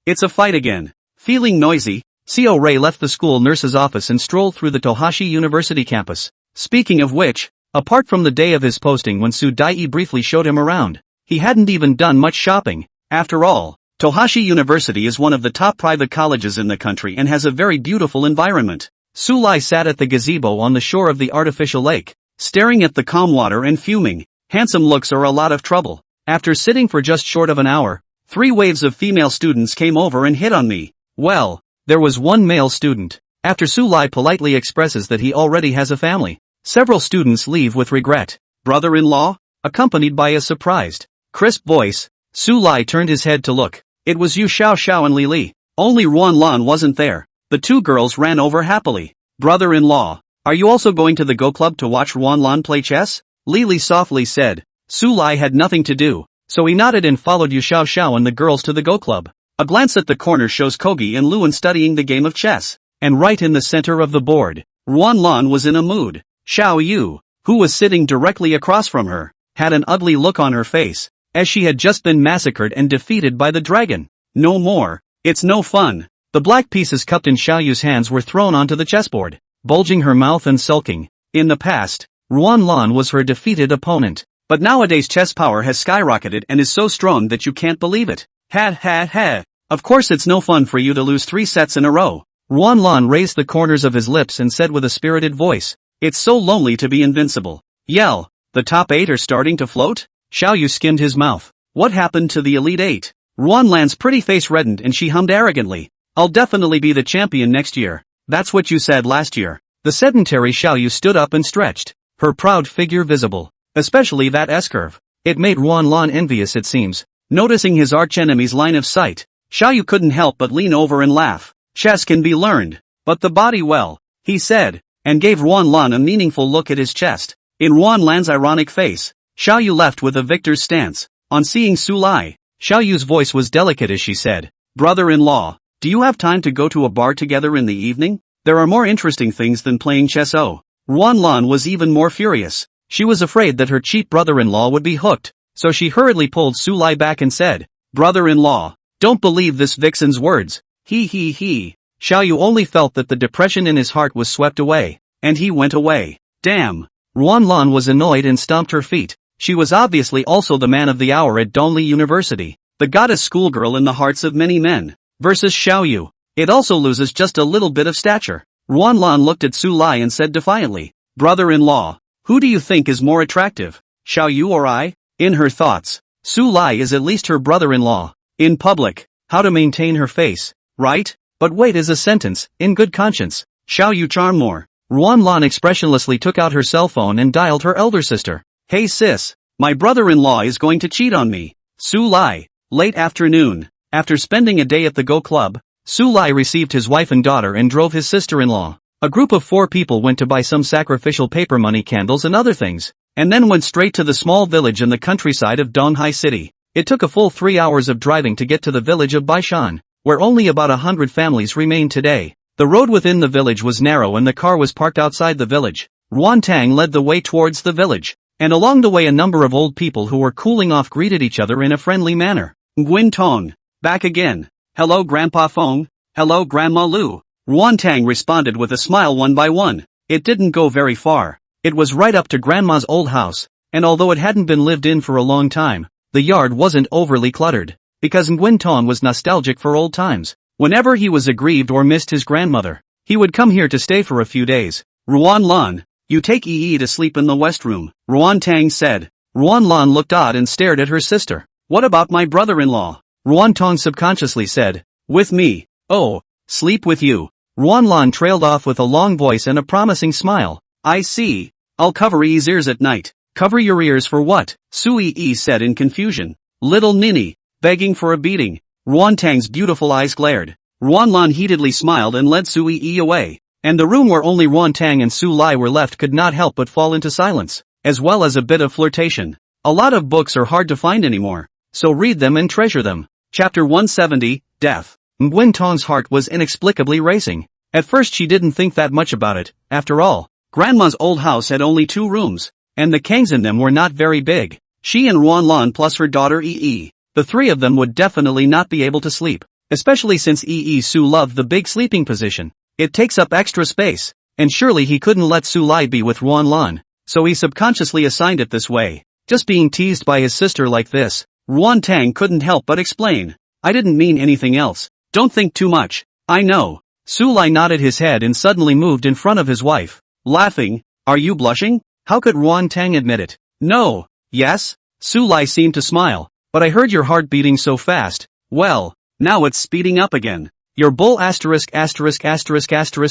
It's a fight again. Feeling noisy, Co Ray left the school nurse's office and strolled through the Tohashi University campus. Speaking of which, apart from the day of his posting when Su Dai briefly showed him around, he hadn't even done much shopping. After all, Tohashi University is one of the top private colleges in the country and has a very beautiful environment. Su Lai sat at the gazebo on the shore of the artificial lake, staring at the calm water and fuming. Handsome looks are a lot of trouble. After sitting for just short of an hour, 3 waves of female students came over and hit on me. Well, there was one male student. After Su Lai politely expresses that he already has a family, several students leave with regret. "Brother-in-law?" Accompanied by a surprised, crisp voice, Su Lai turned his head to look. It was Yu Xiao Xiao and Li Li. Only Ruan Lan wasn't there. The 2 girls ran over happily. "Brother-in-law, are you also going to the Go club to watch Ruan Lan play chess?" Lily softly said. Su Lai had nothing to do, so he nodded and followed Yu Xiao Xiao and the girls to the Go Club. A glance at the corner shows Kogi and Luan studying the game of chess. And right in the center of the board, Ruan Lan was in a mood. Xiao Yu, who was sitting directly across from her, had an ugly look on her face, as she had just been massacred and defeated by the dragon. No more. It's no fun. The black pieces cupped in Xiao Yu's hands were thrown onto the chessboard, bulging her mouth and sulking. In the past, Ruan Lan was her defeated opponent. But nowadays chess power has skyrocketed and is so strong that you can't believe it. Ha ha ha. Of course it's no fun for you to lose 3 sets in a row. Ruan Lan raised the corners of his lips and said with a spirited voice. It's so lonely to be invincible. Yell, the top 8 are starting to float? Xiao Yu skimmed his mouth. What happened to the Elite 8? Ruan Lan's pretty face reddened and she hummed arrogantly. I'll definitely be the champion next year. That's what you said last year. The sedentary Xiao Yu stood up and stretched, her proud figure visible. Especially that S-curve. It made Ruan Lan envious it seems. Noticing his archenemy's line of sight, Xiao Yu couldn't help but lean over and laugh. Chess can be learned, but the body well, he said, and gave Ruan Lan a meaningful look at his chest. In Ruan Lan's ironic face, Xiao Yu left with a victor's stance. On seeing Su Lai, Xiao Yu's voice was delicate as she said, Brother-in-law, do you have time to go to a bar together in the evening? There are more interesting things than playing chess. Oh. Ruan Lan was even more furious. She was afraid that her cheap brother-in-law would be hooked, so she hurriedly pulled Su Lai back and said, Brother-in-law, don't believe this vixen's words. He. Xiao Yu only felt that the depression in his heart was swept away, and he went away. Damn. Ruan Lan was annoyed and stomped her feet. She was obviously also the man of the hour at Donli University, the goddess schoolgirl in the hearts of many men. Versus Xiao Yu, it also loses just a little bit of stature. Ruan Lan looked at Su Lai and said defiantly, Brother-in-law, who do you think is more attractive, Xiao Yu or I? In her thoughts, Su Lai is at least her brother-in-law. In public, how to maintain her face, right? But wait is a sentence, in good conscience. Xiao Yu charm more. Ruan Lan expressionlessly took out her cell phone and dialed her elder sister. Hey sis, my brother-in-law is going to cheat on me. Su Lai. Late afternoon. After spending a day at the Go Club, Su Lai received his wife and daughter and drove his sister-in-law. A group of 4 people went to buy some sacrificial paper money candles and other things, and then went straight to the small village in the countryside of Donghai City. It took a full 3 hours of driving to get to the village of Baishan, where only about 100 families remain today. The road within the village was narrow and the car was parked outside the village. Ruan Tang led the way towards the village, and along the way a number of old people who were cooling off greeted each other in a friendly manner. Nguyen Tong. Back again. Hello Grandpa Fong. Hello Grandma Lu. Ruan Tang responded with a smile one by one. It didn't go very far. It was right up to Grandma's old house, and although it hadn't been lived in for a long time, the yard wasn't overly cluttered, because Nguyen Tong was nostalgic for old times. Whenever he was aggrieved or missed his grandmother, he would come here to stay for a few days. Ruan Lan, you take Yi to sleep in the west room, Ruan Tang said. Ruan Lan looked odd and stared at her sister. What about my brother-in-law? Ruan Tong subconsciously said. With me. Oh, sleep with you. Ruan Lan trailed off with a long voice and a promising smile. I see. I'll cover Yi's ears at night. Cover your ears for what? Su Yi said in confusion. Little ninny, begging for a beating. Ruan Tang's beautiful eyes glared. Ruan Lan heatedly smiled and led Su Yi away. And the room where only Ruan Tang and Su Lai were left could not help but fall into silence, as well as a bit of flirtation. A lot of books are hard to find anymore, so read them and treasure them. Chapter 170, Death. Nguyen Tong's heart was inexplicably racing. At first she didn't think that much about it. After all, Grandma's old house had only 2 rooms, and the kangs in them were not very big. She and Ruan Lan plus her daughter Yi, the 3 of them would definitely not be able to sleep, especially since Yi Su loved the big sleeping position. It takes up extra space, and surely he couldn't let Su Lai be with Ruan Lan, so he subconsciously assigned it this way. Just being teased by his sister like this, Ruan Tang couldn't help but explain. I didn't mean anything else. Don't think too much. I know. Su Lai nodded his head and suddenly moved in front of his wife, laughing. Are you blushing? How could Ruan Tang admit it? No. Yes? Su Lai seemed to smile. But I heard your heart beating so fast. Well, now it's speeding up again. Your bull asterisk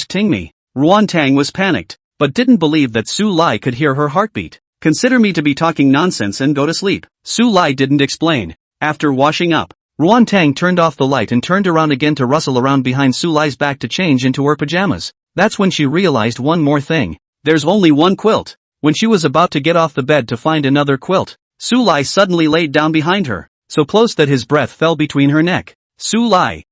ting me. Ruan Tang was panicked, but didn't believe that Su Lai could hear her heartbeat. Consider me to be talking nonsense and go to sleep. Su Lai didn't explain. After washing up, Ruan Tang turned off the light and turned around again to rustle around behind Su Lai's back to change into her pajamas. That's when she realized one more thing. There's only one quilt. When she was about to get off the bed to find another quilt, Sulai suddenly laid down behind her, so close that his breath fell between her neck. Sulai,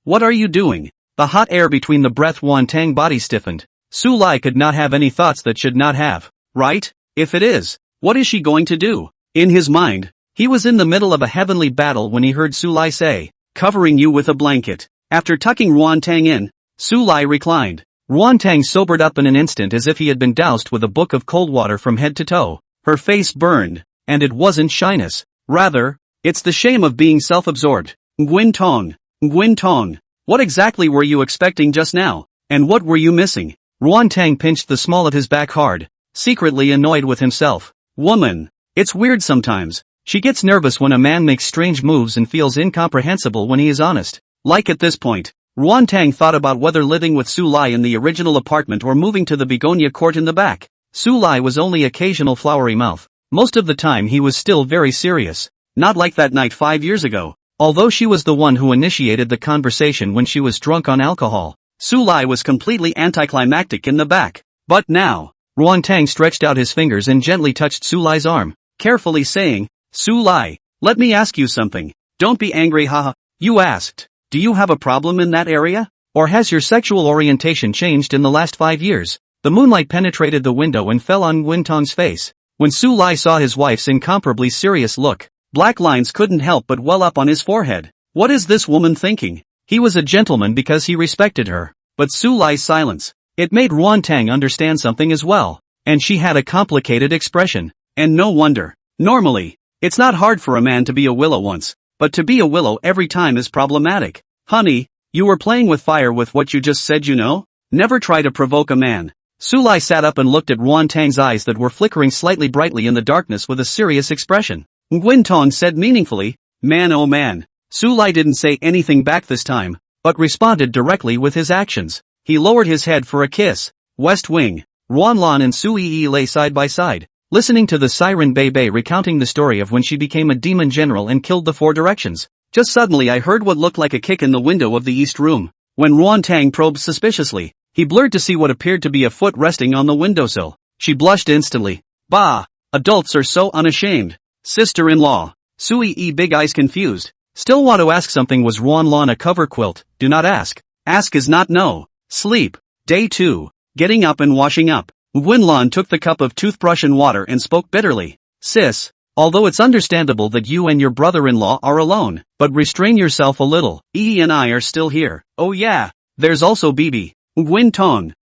what are you doing? The hot air between the breath Wantang body stiffened. Sulai could not have any thoughts that should not have, right? If it is, what is she going to do? In his mind, he was in the middle of a heavenly battle when he heard Sulai say, covering you with a blanket. After tucking Wantang in, Sulai reclined. Wantang sobered up in an instant as if he had been doused with a bucket of cold water from head to toe. Her face burned, and it wasn't shyness. Rather, it's the shame of being self-absorbed. Gwyn Tong, what exactly were you expecting just now? And what were you missing? Wantang pinched the small of his back hard, secretly annoyed with himself. Woman. It's weird sometimes. She gets nervous when a man makes strange moves and feels incomprehensible when he is honest. Like at this point, Wantang thought about whether living with Sulai in the original apartment or moving to the begonia court in the back. Sulai was only occasional flowery mouth. Most of the time he was still very serious. Not like that night 5 years ago. Although she was the one who initiated the conversation when she was drunk on alcohol, Sulai was completely anticlimactic in the back. But now, Wantang stretched out his fingers and gently touched Sulai's arm, carefully saying, Sulai, let me ask you something. Don't be angry, haha. You asked. Do you have a problem in that area? Or has your sexual orientation changed in the last 5 years? The moonlight penetrated the window and fell on Wintong's face. When Sulai saw his wife's incomparably serious look, black lines couldn't help but well up on his forehead. What is this woman thinking? He was a gentleman because he respected her. But Sulai's silence, it made Wantang understand something as well. And she had a complicated expression. And no wonder. Normally, it's not hard for a man to be a willow once. But to be a willow every time is problematic. Honey, you were playing with fire with what you just said, you know? Never try to provoke a man. Sulai sat up and looked at Wantang's eyes that were flickering slightly brightly in the darkness with a serious expression. Gwyn said meaningfully, man oh man. Sulai didn't say anything back this time, but responded directly with his actions. He lowered his head for a kiss. West Wing. Ruanlan and Sui lay side by side, listening to the siren Bebe recounting the story of when she became a demon general and killed the 4 directions. Just suddenly I heard what looked like a kick in the window of the east room. When Wantang probed suspiciously, he blurred to see what appeared to be a foot resting on the windowsill. She blushed instantly. Bah! Adults are so unashamed. Sister-in-law. Sui big eyes confused. Still want to ask something. Was Ruanlan a cover quilt? Do not ask. Ask is not no. Sleep. Day 2. Getting up and washing up. Gwynlan took the cup of toothbrush and water and spoke bitterly. Sis, although it's understandable that you and your brother-in-law are alone, but restrain yourself a little. Ee and I are still here. Oh yeah. There's also Bibi. Gwyn.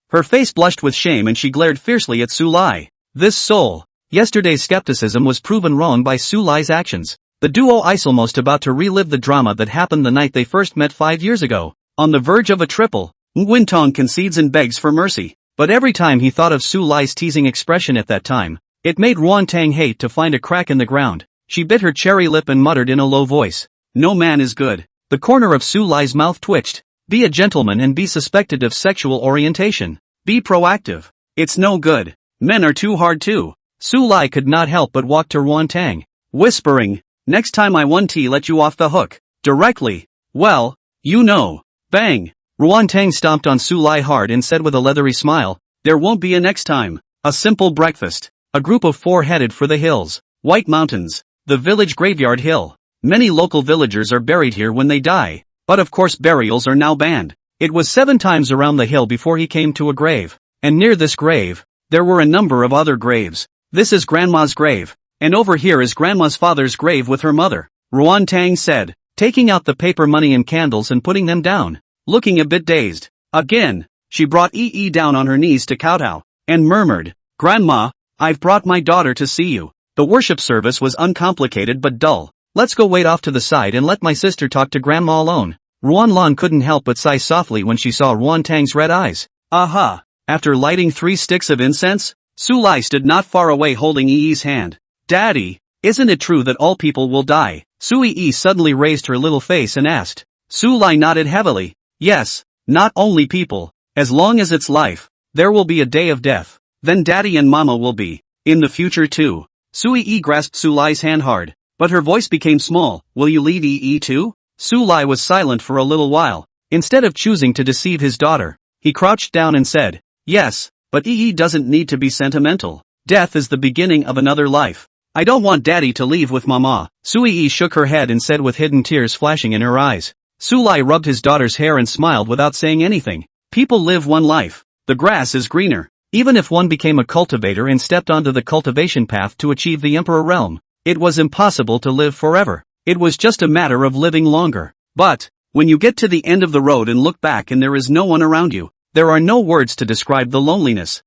Her face blushed with shame and she glared fiercely at Sulai. This soul. Yesterday's skepticism was proven wrong by Sulai's actions. The duo is almost about to relive the drama that happened the night they first met 5 years ago. On the verge of a triple, Gwyn concedes and begs for mercy. But every time he thought of Sulai's teasing expression at that time, it made Wantang hate to find a crack in the ground. She bit her cherry lip and muttered in a low voice. No man is good. The corner of Sulai's mouth twitched. Be a gentleman and be suspected of sexual orientation. Be proactive. It's no good. Men are too hard too. Sulai could not help but walk to Wantang, whispering, next time I won't let you off the hook. Directly. Well, you know. Bang. Wantang stomped on Sulai hard and said with a leathery smile, there won't be a next time. A simple breakfast. A group of 4 headed for the hills. White Mountains. The village graveyard hill. Many local villagers are buried here when they die. But of course burials are now banned. It was 7 times around the hill before he came to a grave. And near this grave, there were a number of other graves. This is Grandma's grave. And over here is Grandma's father's grave with her mother. Wantang said, taking out the paper money and candles and putting them down. Looking a bit dazed. Again, she brought Ee down on her knees to kowtow, and murmured, Grandma, I've brought my daughter to see you. The worship service was uncomplicated but dull. Let's go wait off to the side and let my sister talk to Grandma alone. Ruanlan couldn't help but sigh softly when she saw Wantang's red eyes. Aha! After lighting 3 sticks of incense, Sulai stood not far away holding Ee's hand. Daddy, isn't it true that all people will die? Sui suddenly raised her little face and asked. Sulai nodded heavily. Yes, not only people. As long as it's life, there will be a day of death. Then Daddy and Mama will be. In the future too. Sui grasped Sulai's hand hard. But her voice became small. Will you leave Ee too? Sulai was silent for a little while. Instead of choosing to deceive his daughter, he crouched down and said, yes, but Ee doesn't need to be sentimental. Death is the beginning of another life. I don't want daddy to leave with mama. Sui shook her head and said with hidden tears flashing in her eyes. Sulai rubbed his daughter's hair and smiled without saying anything. People live one life. The grass is greener. Even if one became a cultivator and stepped onto the cultivation path to achieve the emperor realm, it was impossible to live forever. It was just a matter of living longer. But, when you get to the end of the road and look back and there is no one around you, there are no words to describe the loneliness.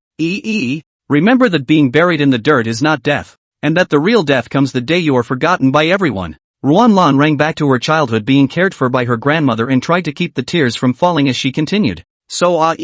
Remember that being buried in the dirt is not death, and that the real death comes the day you are forgotten by everyone. Ruanlan rang back to her childhood being cared for by her grandmother and tried to keep the tears from falling as she continued. So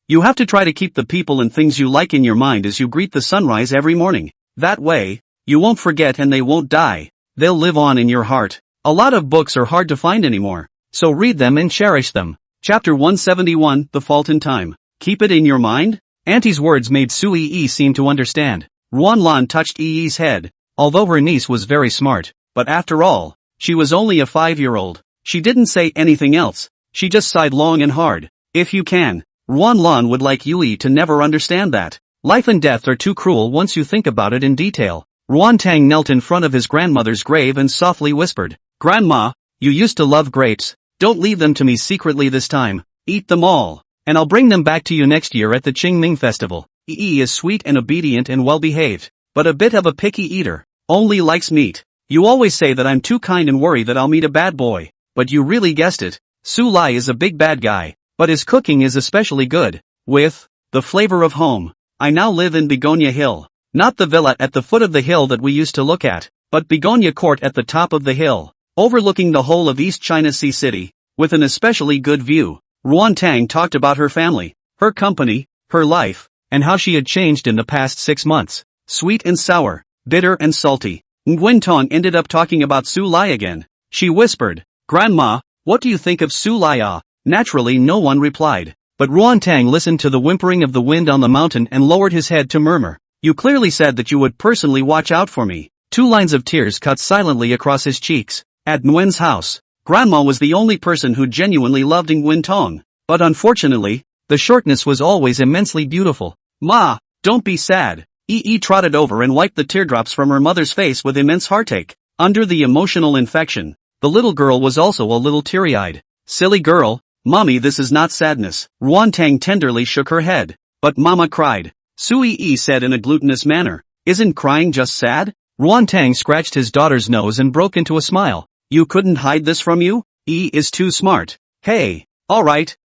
you have to try to keep the people and things you like in your mind as you greet the sunrise every morning. That way, you won't forget and they won't die. They'll live on in your heart. A lot of books are hard to find anymore, so read them and cherish them. Chapter 171, The Fault in Time. Keep it in your mind? Auntie's words made Sui seem to understand. Ruanlan touched Yi's head, although her niece was very smart, but after all, she was only a 5-year-old. She didn't say anything else, she just sighed long and hard. If you can, Ruanlan would like Yui to never understand that. Life and death are too cruel once you think about it in detail. Ruantang knelt in front of his grandmother's grave and softly whispered, "Grandma, you used to love grapes, don't leave them to me secretly this time, eat them all. And I'll bring them back to you next year at the Qingming festival." Yi is sweet and obedient and well-behaved, but a bit of a picky eater, only likes meat. You always say that I'm too kind and worry that I'll meet a bad boy, but you really guessed it. Sulai is a big bad guy, but his cooking is especially good, with the flavor of home. I now live in Begonia Hill, not the villa at the foot of the hill that we used to look at, but Begonia Court at the top of the hill, overlooking the whole of East China Sea City, with an especially good view. Ruantang talked about her family, her company, her life, and how she had changed in the past 6 months. Sweet and sour, bitter and salty. Nguyen ended up talking about Sulai again. She whispered, "Grandma, what do you think of Sulai?" Naturally no one replied, but Ruantang listened to the whimpering of the wind on the mountain and lowered his head to murmur, "You clearly said that you would personally watch out for me." 2 lines of tears cut silently across his cheeks. At Nguyen's house, Grandma was the only person who genuinely loved Nguyen, but unfortunately, the shortness was always immensely beautiful. "Ma, don't be sad." Yi trotted over and wiped the teardrops from her mother's face with immense heartache. Under the emotional infection, the little girl was also a little teary-eyed. "Silly girl, Mommy, this is not sadness." Ruantang tenderly shook her head. "But Mama cried," Sui said in a glutinous manner. "Isn't crying just sad?" Ruantang scratched his daughter's nose and broke into a smile. "You couldn't hide this from you? Yi is too smart. Hey, alright,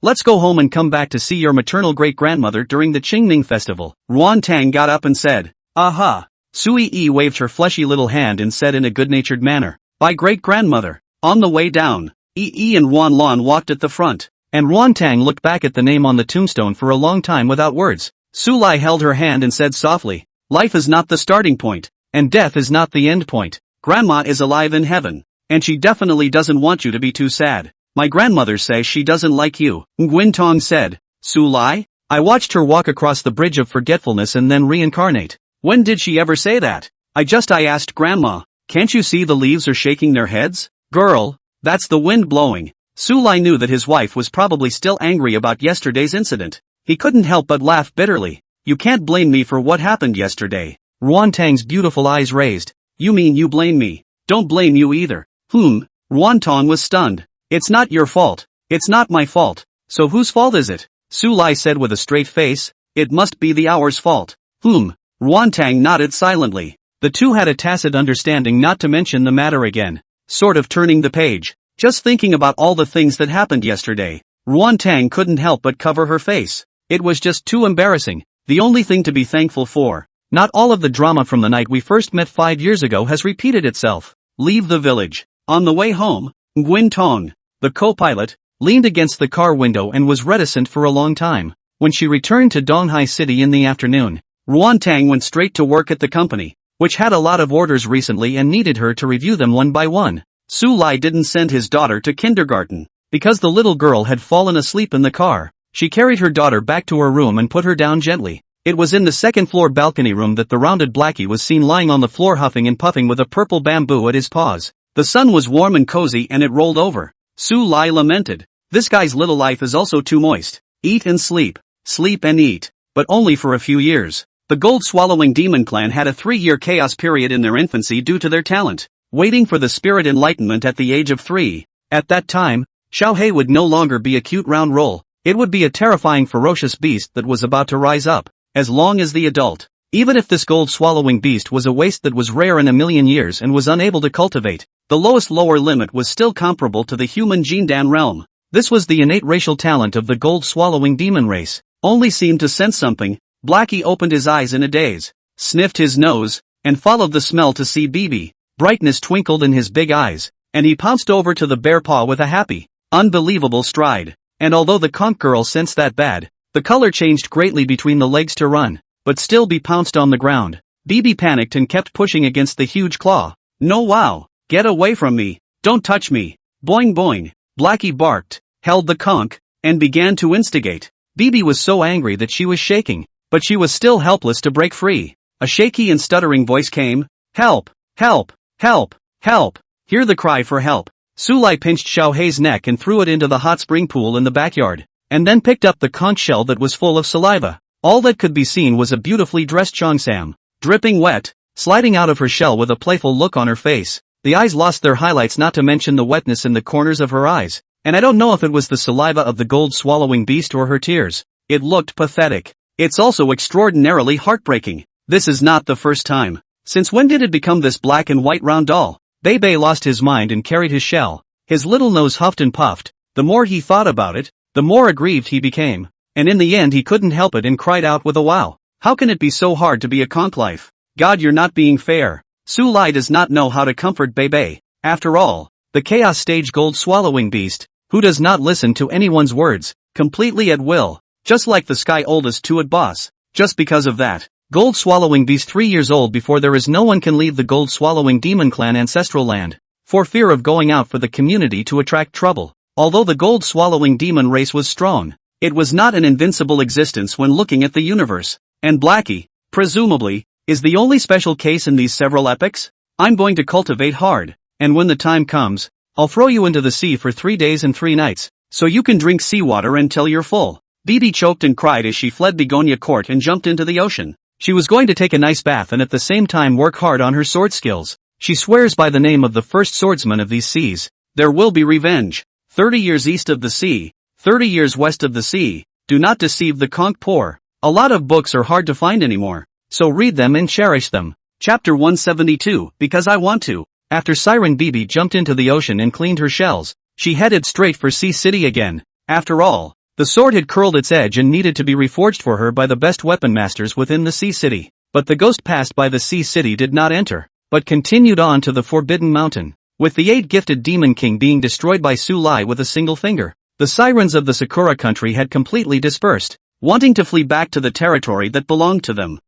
let's go home and come back to see your maternal great-grandmother during the Qingming festival." Ruantang got up and said, "Aha." Sui waved her fleshy little hand and said in a good-natured manner, "Bye great-grandmother." On the way down, Yi and Ruanlan walked at the front, and Ruantang looked back at the name on the tombstone for a long time without words. Sulai held her hand and said softly, "Life is not the starting point, and death is not the end point. Grandma is alive in heaven, and she definitely doesn't want you to be too sad. My grandmother says she doesn't like you." Nguyen said. "Sulai? I watched her walk across the bridge of forgetfulness and then reincarnate. When did she ever say that?" I asked Grandma. "Can't you see the leaves are shaking their heads?" "Girl, that's the wind blowing." Sulai knew that his wife was probably still angry about yesterday's incident. He couldn't help but laugh bitterly. "You can't blame me for what happened yesterday." Ruantang's beautiful eyes raised. "You mean you blame me?" "Don't blame you either." Ruantang was stunned. "It's not your fault. It's not my fault. So whose fault is it?" Sulai said with a straight face. "It must be the hour's fault." Ruantang nodded silently. The two had a tacit understanding not to mention the matter again. Sort of turning the page. Just thinking about all the things that happened yesterday, Ruantang couldn't help but cover her face. It was just too embarrassing. The only thing to be thankful for. Not all of the drama from the night we first met 5 years ago has repeated itself. Leave the village. On the way home, Nguyen, the co-pilot, leaned against the car window and was reticent for a long time. When she returned to Donghai City in the afternoon, Ruantang went straight to work at the company, which had a lot of orders recently and needed her to review them one by one. Sulai didn't send his daughter to kindergarten, because the little girl had fallen asleep in the car. She carried her daughter back to her room and put her down gently. It was in the second-floor balcony room that the rounded blackie was seen lying on the floor huffing and puffing with a purple bamboo at his paws. The sun was warm and cozy and it rolled over. Sulai lamented. "This guy's little life is also too moist. Eat and sleep. Sleep and eat. But only for a few years. The gold-swallowing demon clan had a 3-year chaos period in their infancy due to their talent, waiting for the spirit enlightenment at the age of 3. At that time, Xiaohei would no longer be a cute round roll, it would be a terrifying ferocious beast that was about to rise up, as long as the adult. Even if this gold-swallowing beast was a waste that was rare in a million years and was unable to cultivate, the lowest lower limit was still comparable to the human Jindan realm. This was the innate racial talent of the gold-swallowing demon race. Only seemed to sense something, Blackie opened his eyes in a daze, sniffed his nose, and followed the smell to see Bibi. Brightness twinkled in his big eyes, and he pounced over to the bear paw with a happy, unbelievable stride. And although the conch girl sensed that bad, the color changed greatly between the legs to run, but still be pounced on the ground. Bibi panicked and kept pushing against the huge claw. No wow, get away from me, don't touch me, boing boing. Blackie barked, held the conch, and began to instigate. Bibi was so angry that she was shaking, but she was still helpless to break free. A shaky and stuttering voice came, help, help, help, help. Hear the cry for help. Sulai pinched Xiaohei's neck and threw it into the hot spring pool in the backyard, and then picked up the conch shell that was full of saliva. All that could be seen was a beautifully dressed Cheongsam, dripping wet, sliding out of her shell with a playful look on her face. The eyes lost their highlights, not to mention the wetness in the corners of her eyes, and I don't know if it was the saliva of the gold-swallowing beast or her tears. It looked pathetic. It's also extraordinarily heartbreaking. This is not the first time. Since when did it become this black and white round doll? Bebe lost his mind and carried his shell. His little nose huffed and puffed. The more he thought about it, the more aggrieved he became. And in the end he couldn't help it and cried out with a wow. How can it be so hard to be a conch life? God, you're not being fair. Sulai does not know how to comfort Bebe. After all, the chaos stage gold-swallowing beast, who does not listen to anyone's words, completely at will, just like the sky oldest Tuat boss. Just because of that, gold-swallowing beast 3 years old before there is no one can leave the gold-swallowing demon clan ancestral land, for fear of going out for the community to attract trouble. Although the gold-swallowing demon race was strong, it was not an invincible existence when looking at the universe. And Blackie, presumably, is the only special case in these several epics. I'm going to cultivate hard, and when the time comes, I'll throw you into the sea for 3 days and 3 nights, so you can drink seawater until you're full. Bibi choked and cried as she fled Begonia Court and jumped into the ocean. She was going to take a nice bath and at the same time work hard on her sword skills. She swears by the name of the first swordsman of these seas, there will be revenge. 30 years east of the sea, 30 years west of the sea, do not deceive the conch poor. A lot of books are hard to find anymore, so read them and cherish them. Chapter 172, Because I Want to. After Siren Bibi jumped into the ocean and cleaned her shells, she headed straight for Sea City again. After all, the sword had curled its edge and needed to be reforged for her by the best weapon masters within the Sea City. But the ghost passed by the Sea City did not enter, but continued on to the Forbidden Mountain. With the 8 gifted Demon King being destroyed by Sulai with a single finger, the sirens of the Sakura country had completely dispersed, wanting to flee back to the territory that belonged to them.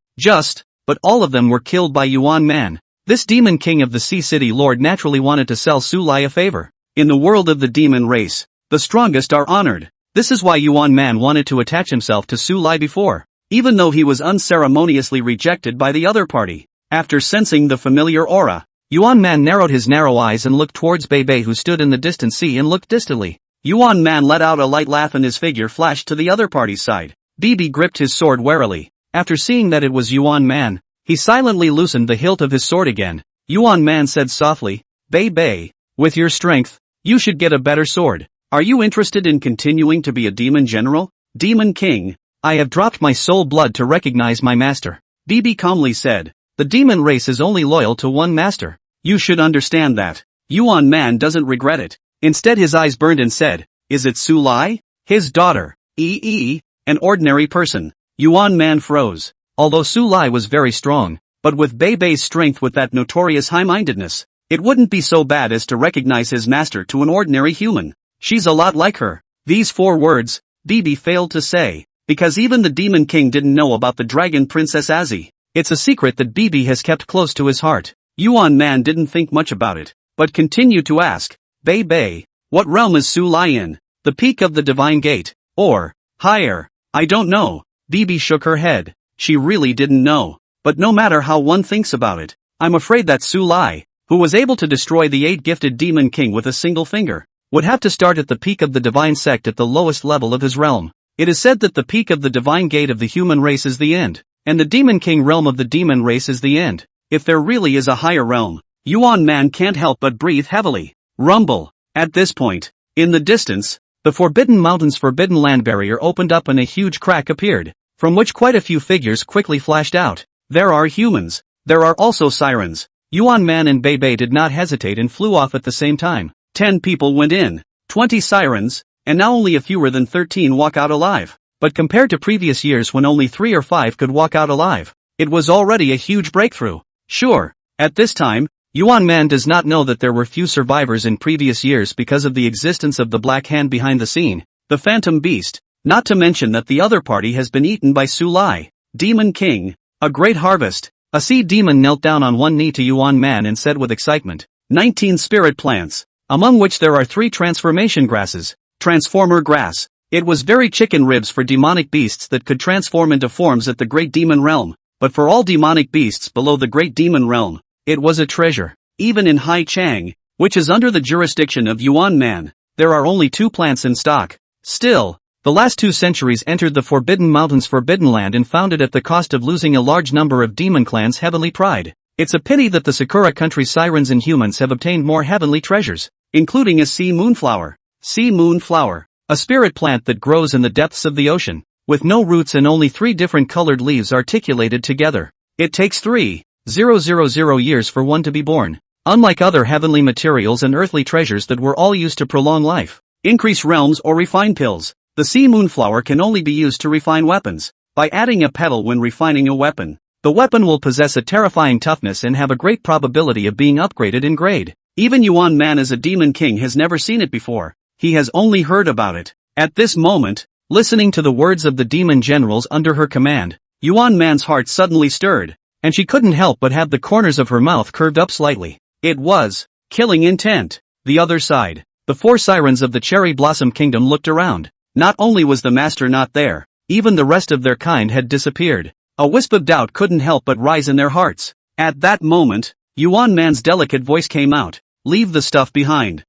But all of them were killed by Yuan Man. This Demon King of the Sea City Lord naturally wanted to sell Sulai a favor. In the world of the demon race, the strongest are honored. This is why Yuan Man wanted to attach himself to Sulai before, even though he was unceremoniously rejected by the other party. After sensing the familiar aura, Yuan Man narrowed his narrow eyes and looked towards Bebe, who stood in the distant sea and looked distantly. Yuan Man let out a light laugh and his figure flashed to the other party's side. Bibi gripped his sword warily. After seeing that it was Yuan Man, he silently loosened the hilt of his sword again. Yuan Man said softly, Bebe, with your strength, you should get a better sword. Are you interested in continuing to be a demon general? Demon King, I have dropped my soul blood to recognize my master. Bibi calmly said, the demon race is only loyal to one master. You should understand that. Yuan Man doesn't regret it. Instead his eyes burned and said, is it Sulai? His daughter, an ordinary person. Yuan Man froze. Although Sulai was very strong, but with Bebe's strength with that notorious high-mindedness, it wouldn't be so bad as to recognize his master to an ordinary human. She's a lot like her. These 4 words, Bibi failed to say, because even the Demon King didn't know about the Dragon Princess Azzy. It's a secret that Bibi has kept close to his heart. Yuan Man didn't think much about it, but continued to ask, Bebe, what realm is Sulai in? The peak of the Divine Gate, or higher? I don't know. Bibi shook her head. She really didn't know. But no matter how one thinks about it, I'm afraid that Sulai, who was able to destroy the 8 gifted Demon King with a single finger, would have to start at the peak of the Divine Sect at the lowest level of his realm. It is said that the peak of the Divine Gate of the human race is the end. And the Demon King realm of the demon race is the end. If there really is a higher realm, Yuan Man can't help but breathe heavily. Rumble. At this point, in the distance, the Forbidden Mountains' forbidden land barrier opened up and a huge crack appeared, from which quite a few figures quickly flashed out. There are humans. There are also sirens. Yuan Man and Bei Bei did not hesitate and flew off at the same time. 10 people went in, 20 sirens, and now only a fewer than 13 walk out alive. But compared to previous years when only 3 or 5 could walk out alive, it was already a huge breakthrough. Sure, at this time, Yuan Man does not know that there were few survivors in previous years because of the existence of the Black Hand behind the scene, the Phantom Beast, not to mention that the other party has been eaten by Su Lai, Demon King, a great harvest. A sea demon knelt down on one knee to Yuan Man and said with excitement, 19 spirit plants, among which there are 3 transformation grasses. Transformer grass. It was very chicken ribs for demonic beasts that could transform into forms at the Great Demon Realm, but for all demonic beasts below the Great Demon Realm, it was a treasure. Even in Hai Chang, which is under the jurisdiction of Yuan Man, there are only 2 plants in stock. Still, the last 2 centuries entered the Forbidden Mountains' forbidden land and found it at the cost of losing a large number of demon clans' heavenly pride. It's a pity that the Sakura country sirens and humans have obtained more heavenly treasures, including a sea moonflower. Sea moonflower. A spirit plant that grows in the depths of the ocean, with no roots and only 3 different colored leaves articulated together. It takes 3,000 years for one to be born. Unlike other heavenly materials and earthly treasures that were all used to prolong life, increase realms or refine pills, the sea moonflower can only be used to refine weapons. By adding a petal when refining a weapon, the weapon will possess a terrifying toughness and have a great probability of being upgraded in grade. Even Yuan Man as a demon king has never seen it before. He has only heard about it. At this moment, listening to the words of the demon generals under her command, Yuan Man's heart suddenly stirred, and she couldn't help but have the corners of her mouth curved up slightly. It was killing intent. The other side, the 4 sirens of the Cherry Blossom Kingdom looked around. Not only was the master not there, even the rest of their kind had disappeared. A wisp of doubt couldn't help but rise in their hearts. At that moment, Yuan Man's delicate voice came out. Leave the stuff behind.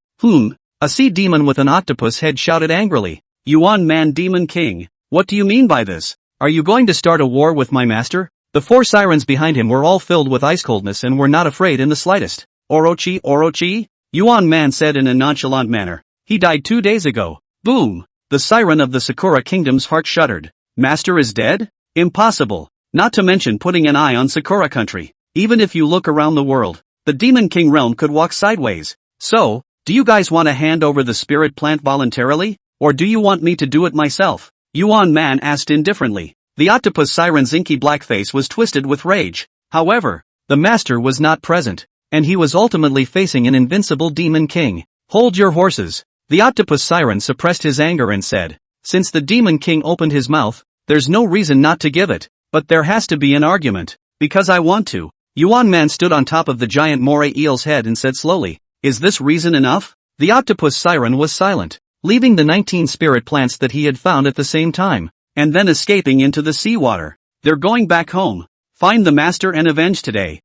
A sea demon with an octopus head shouted angrily. Yuan Man Demon King, what do you mean by this? Are you going to start a war with my master? The 4 sirens behind him were all filled with ice coldness and were not afraid in the slightest. Orochi? Yuan Man said in a nonchalant manner. He died 2 days ago. Boom! The siren of the Sakura Kingdom's heart shuddered. Master is dead? Impossible. Not to mention putting an eye on Sakura country. Even if you look around the world, the Demon King realm could walk sideways. So, do you guys want to hand over the spirit plant voluntarily? Or do you want me to do it myself? Yuan Man asked indifferently. The octopus siren's inky black face was twisted with rage. However, the master was not present, and he was ultimately facing an invincible Demon King. Hold your horses. The octopus siren suppressed his anger and said, since the Demon King opened his mouth, there's no reason not to give it, but there has to be an argument. Because I want to. Yuan Man stood on top of the giant moray eel's head and said slowly, is this reason enough? The octopus siren was silent, leaving the 19 spirit plants that he had found at the same time, and then escaping into the seawater. They're going back home. Find the master and avenge today.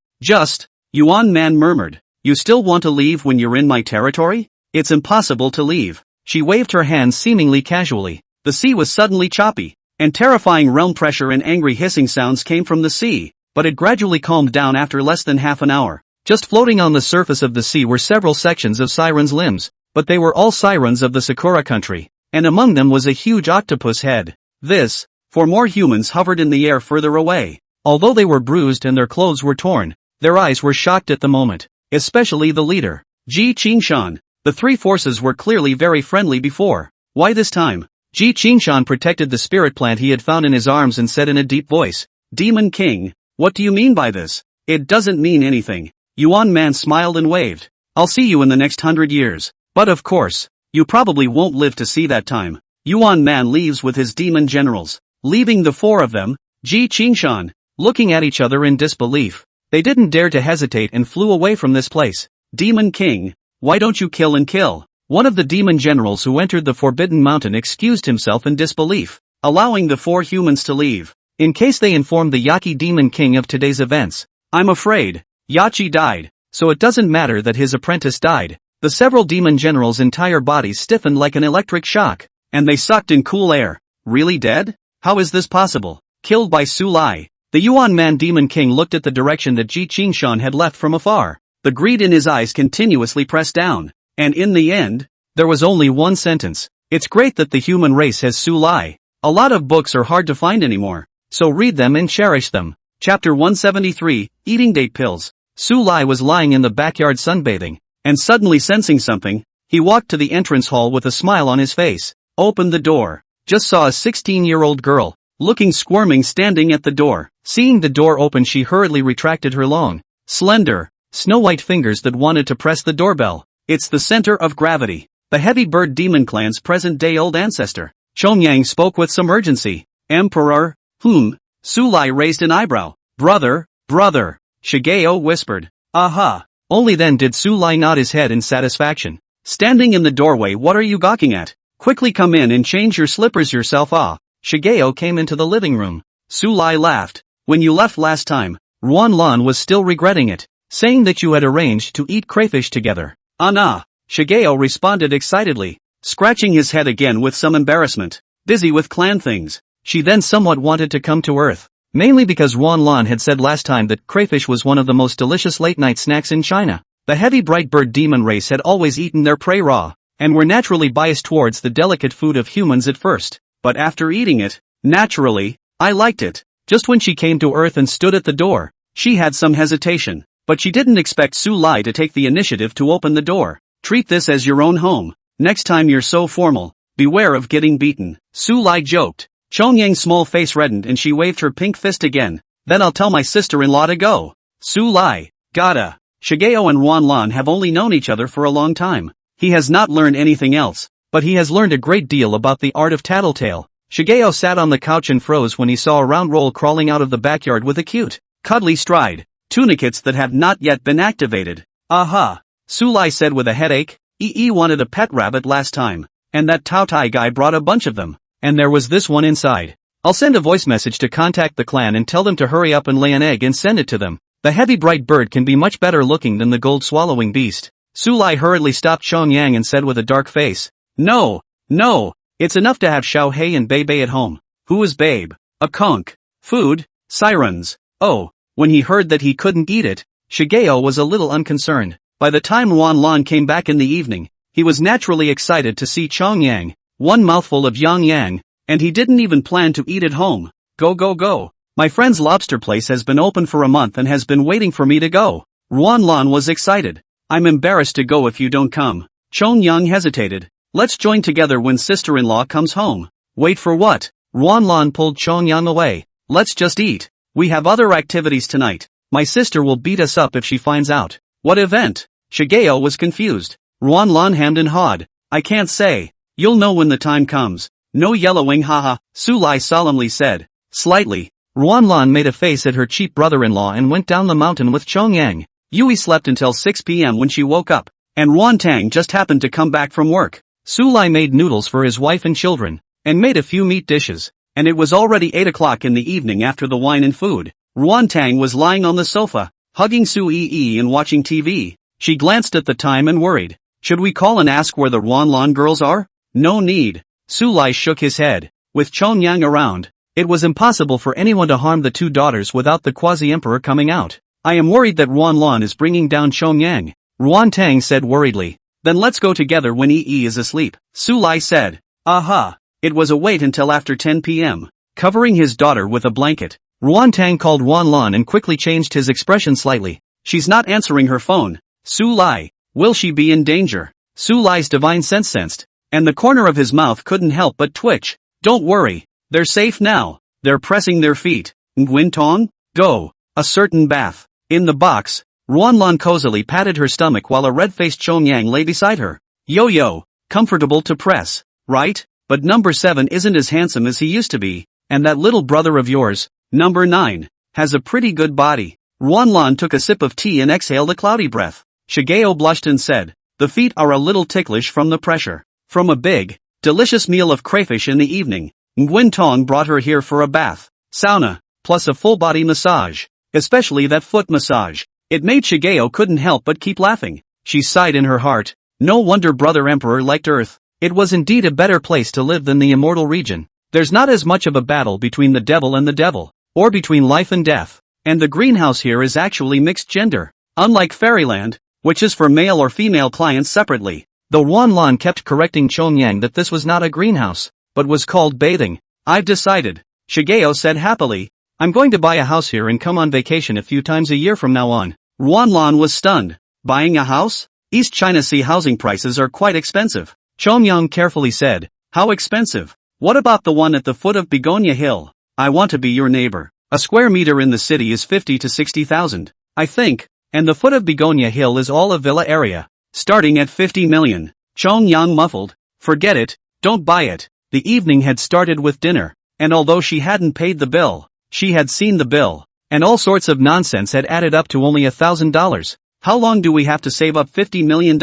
Yuan Man murmured. You still want to leave when you're in my territory? It's impossible to leave. She waved her hands seemingly casually. The sea was suddenly choppy, and terrifying realm pressure and angry hissing sounds came from the sea, but it gradually calmed down after less than half an hour. Just floating on the surface of the sea were several sections of sirens' limbs, but they were all sirens of the Sakura country, and among them was a huge octopus head. This, 4 more humans hovered in the air further away. Although they were bruised and their clothes were torn, their eyes were shocked at the moment, especially the leader, Ji Qingshan. The 3 forces were clearly very friendly before. Why this time? Ji Qingshan protected the spirit plant he had found in his arms and said in a deep voice, Demon King, what do you mean by this? It doesn't mean anything. Yuan Man smiled and waved. I'll see you in the next 100 years. But of course, you probably won't live to see that time. Yuan Man leaves with his demon generals, leaving the 4 of them, Ji Qingshan, looking at each other in disbelief. They didn't dare to hesitate and flew away from this place. Demon King, why don't you kill and kill? One of the demon generals who entered the Forbidden Mountain excused himself in disbelief, allowing the 4 humans to leave, in case they informed the Yaki Demon King of today's events. I'm afraid, Yachi died, so it doesn't matter that his apprentice died. The several demon generals' entire bodies stiffened like an electric shock, and they sucked in cool air. Really dead? How is this possible? Killed by Su Lai. The Yuan Man Demon King looked at the direction that Ji Qingshan had left from afar. The greed in his eyes continuously pressed down. And in the end, there was only one sentence. It's great that the human race has Su Lai. A lot of books are hard to find anymore, so read them and cherish them. Chapter 173, Eating Date Pills. Su Lai was lying in the backyard sunbathing, and suddenly sensing something, he walked to the entrance hall with a smile on his face, opened the door, just saw a 16-year-old girl, looking squirming standing at the door. Seeing the door open, she hurriedly retracted her long, slender, snow-white fingers that wanted to press the doorbell. It's the center of gravity. The heavy bird demon clan's present-day-old ancestor. Chongyang spoke with some urgency. Emperor? Su Lai raised an eyebrow. Brother. Shigeo whispered. Aha. Only then did Su Lai nod his head in satisfaction. Standing in the doorway, what are you gawking at? Quickly come in and change your slippers yourself. Shigeo came into the living room. Su Lai laughed. When you left last time, Ruan Lan was still regretting it, saying that you had arranged to eat crayfish together. Nah. Shigeo responded excitedly, scratching his head again with some embarrassment. Busy with clan things. She then somewhat wanted to come to earth, mainly because Ruan Lan had said last time that crayfish was one of the most delicious late-night snacks in China. The heavy bright bird demon race had always eaten their prey raw, and were naturally biased towards the delicate food of humans at first. But after eating it, naturally, I liked it. Just when she came to earth and stood at the door, she had some hesitation, but she didn't expect Su Lai to take the initiative to open the door. Treat this as your own home. Next time you're so formal, beware of getting beaten. Su Lai joked. Chongyang's small face reddened and she waved her pink fist again. Then I'll tell my sister-in-law to go. Su Lai. Gotta. Shigeo and Ruan Lan have only known each other for a long time. He has not learned anything else, but he has learned a great deal about the art of tattletale. Shigeo sat on the couch and froze when he saw a round roll crawling out of the backyard with a cute, cuddly stride. Tunicates that have not yet been activated. Aha. Su Lai said with a headache. Wanted a pet rabbit last time, and that Tao Tai guy brought a bunch of them, and there was this one inside. I'll send a voice message to contact the clan and tell them to hurry up and lay an egg and send it to them. The heavy bright bird can be much better looking than the gold swallowing beast. Su Lai hurriedly stopped Chongyang and said with a dark face. No, it's enough to have Xiao Hei and Bei at home. Who is Babe? A conch. Food? Sirens. Oh, when he heard that he couldn't eat it, Shigeo was a little unconcerned. By the time Ruan Lan came back in the evening, he was naturally excited to see Chongyang, one mouthful of yang, and he didn't even plan to eat at home. Go. My friend's lobster place has been open for a month and has been waiting for me to go. Ruan Lan was excited. I'm embarrassed to go if you don't come. Chongyang hesitated. Let's join together when sister-in-law comes home. Wait for what? Ruan Lan pulled Chongyang away. Let's just eat. We have other activities tonight. My sister will beat us up if she finds out. What event? Shigeo was confused. Ruan Lan hemmed and hawed. I can't say. You'll know when the time comes. No yellowing, haha, Su Lai solemnly said. Slightly. Ruan Lan made a face at her cheap brother-in-law and went down the mountain with Chongyang. Yui slept until 6 p.m. when she woke up, and Ruan Tang just happened to come back from work. Su Lai made noodles for his wife and children, and made a few meat dishes, and it was already 8 o'clock in the evening after the wine and food. Ruan Tang was lying on the sofa, hugging Su Yi and watching TV. She glanced at the time and worried. Should we call and ask where the Ruan Lan girls are? No need. Su Lai shook his head. With Chongyang around, it was impossible for anyone to harm the two daughters without the quasi-emperor coming out. I am worried that Ruan Lan is bringing down Chongyang. Ruan Tang said worriedly. Then let's go together when Yi is asleep. Su Lai said. Aha. It was a wait until after 10 p.m. Covering his daughter with a blanket, Ruan Tang called Ruan Lan and quickly changed his expression slightly. She's not answering her phone. Su Lai. Will she be in danger? Su Lai's divine sense sensed, and the corner of his mouth couldn't help but twitch. Don't worry. They're safe now. They're pressing their feet. Nguyen Tong? Go. A certain bath. In the box, Ruan Lan cozily patted her stomach while a red-faced Chongyang lay beside her. Yo, comfortable to press, right? But number 7 isn't as handsome as he used to be, and that little brother of yours, number 9, has a pretty good body. Ruan Lan took a sip of tea and exhaled a cloudy breath. Shigeo blushed and said, the feet are a little ticklish from the pressure. From a big, delicious meal of crayfish in the evening, Nguyen Tong brought her here for a bath, sauna, plus a full-body massage, especially that foot massage. It made Shigeo couldn't help but keep laughing. She sighed in her heart. No wonder Brother Emperor liked Earth. It was indeed a better place to live than the immortal region. There's not as much of a battle between the devil and the devil. or between life and death. And the greenhouse here is actually mixed gender. Unlike Fairyland, which is for male or female clients separately. Though Wanlan kept correcting Chongyang that this was not a greenhouse, but was called bathing. I've decided, Shigeo said happily. I'm going to buy a house here and come on vacation a few times a year from now on. Wanlan was stunned. Buying a house? East China Sea housing prices are quite expensive. Chongyang carefully said. How expensive? What about the one at the foot of Begonia Hill? I want to be your neighbor. A square meter in the city is 50 to 60,000, I think, and the foot of Begonia Hill is all a villa area, starting at 50 million. Chongyang muffled. Forget it, don't buy it. The evening had started with dinner, and although she hadn't paid the bill, she had seen the bill, and all sorts of nonsense had added up to only $1,000. How long do we have to save up $50 million?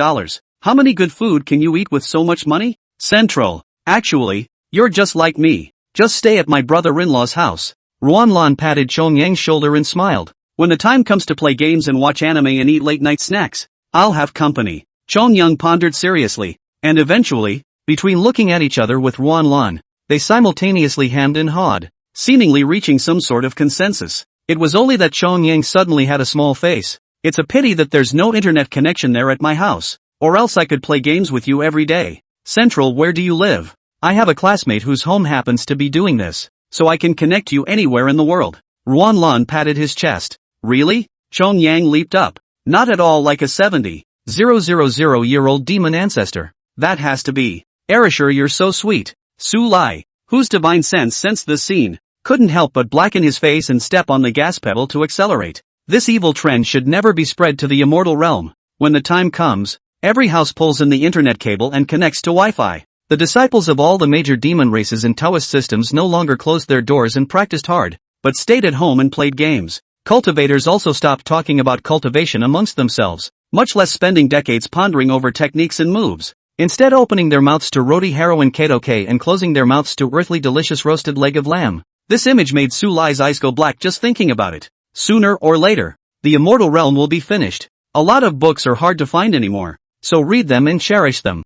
How many good food can you eat with so much money? Central. Actually, you're just like me. Just stay at my brother-in-law's house. Ruanlan patted Chongyang's shoulder and smiled. When the time comes to play games and watch anime and eat late-night snacks, I'll have company. Chongyang pondered seriously, and eventually, between looking at each other with Ruanlan, they simultaneously hemmed and hawed, seemingly reaching some sort of consensus. It was only that Chongyang suddenly had a small face. It's a pity that there's no internet connection there at my house, or else I could play games with you every day. Central, where do you live? I have a classmate whose home happens to be doing this, so I can connect you anywhere in the world. Ruanlan patted his chest. Really? Chongyang leaped up. Not at all like a 70,000-year-old demon ancestor. That has to be. Erasure, you're so sweet. Su Lai, whose divine sense sensed this scene, couldn't help but blacken his face and step on the gas pedal to accelerate. This evil trend should never be spread to the immortal realm. When the time comes, every house pulls in the internet cable and connects to Wi-Fi. The disciples of all the major demon races and Taoist systems no longer closed their doors and practiced hard, but stayed at home and played games. Cultivators also stopped talking about cultivation amongst themselves, much less spending decades pondering over techniques and moves. Instead, opening their mouths to roti heroin katoke and closing their mouths to earthly delicious roasted leg of lamb. This image made Su Lai's eyes go black just thinking about it. Sooner or later, the immortal realm will be finished. A lot of books are hard to find anymore, so read them and cherish them.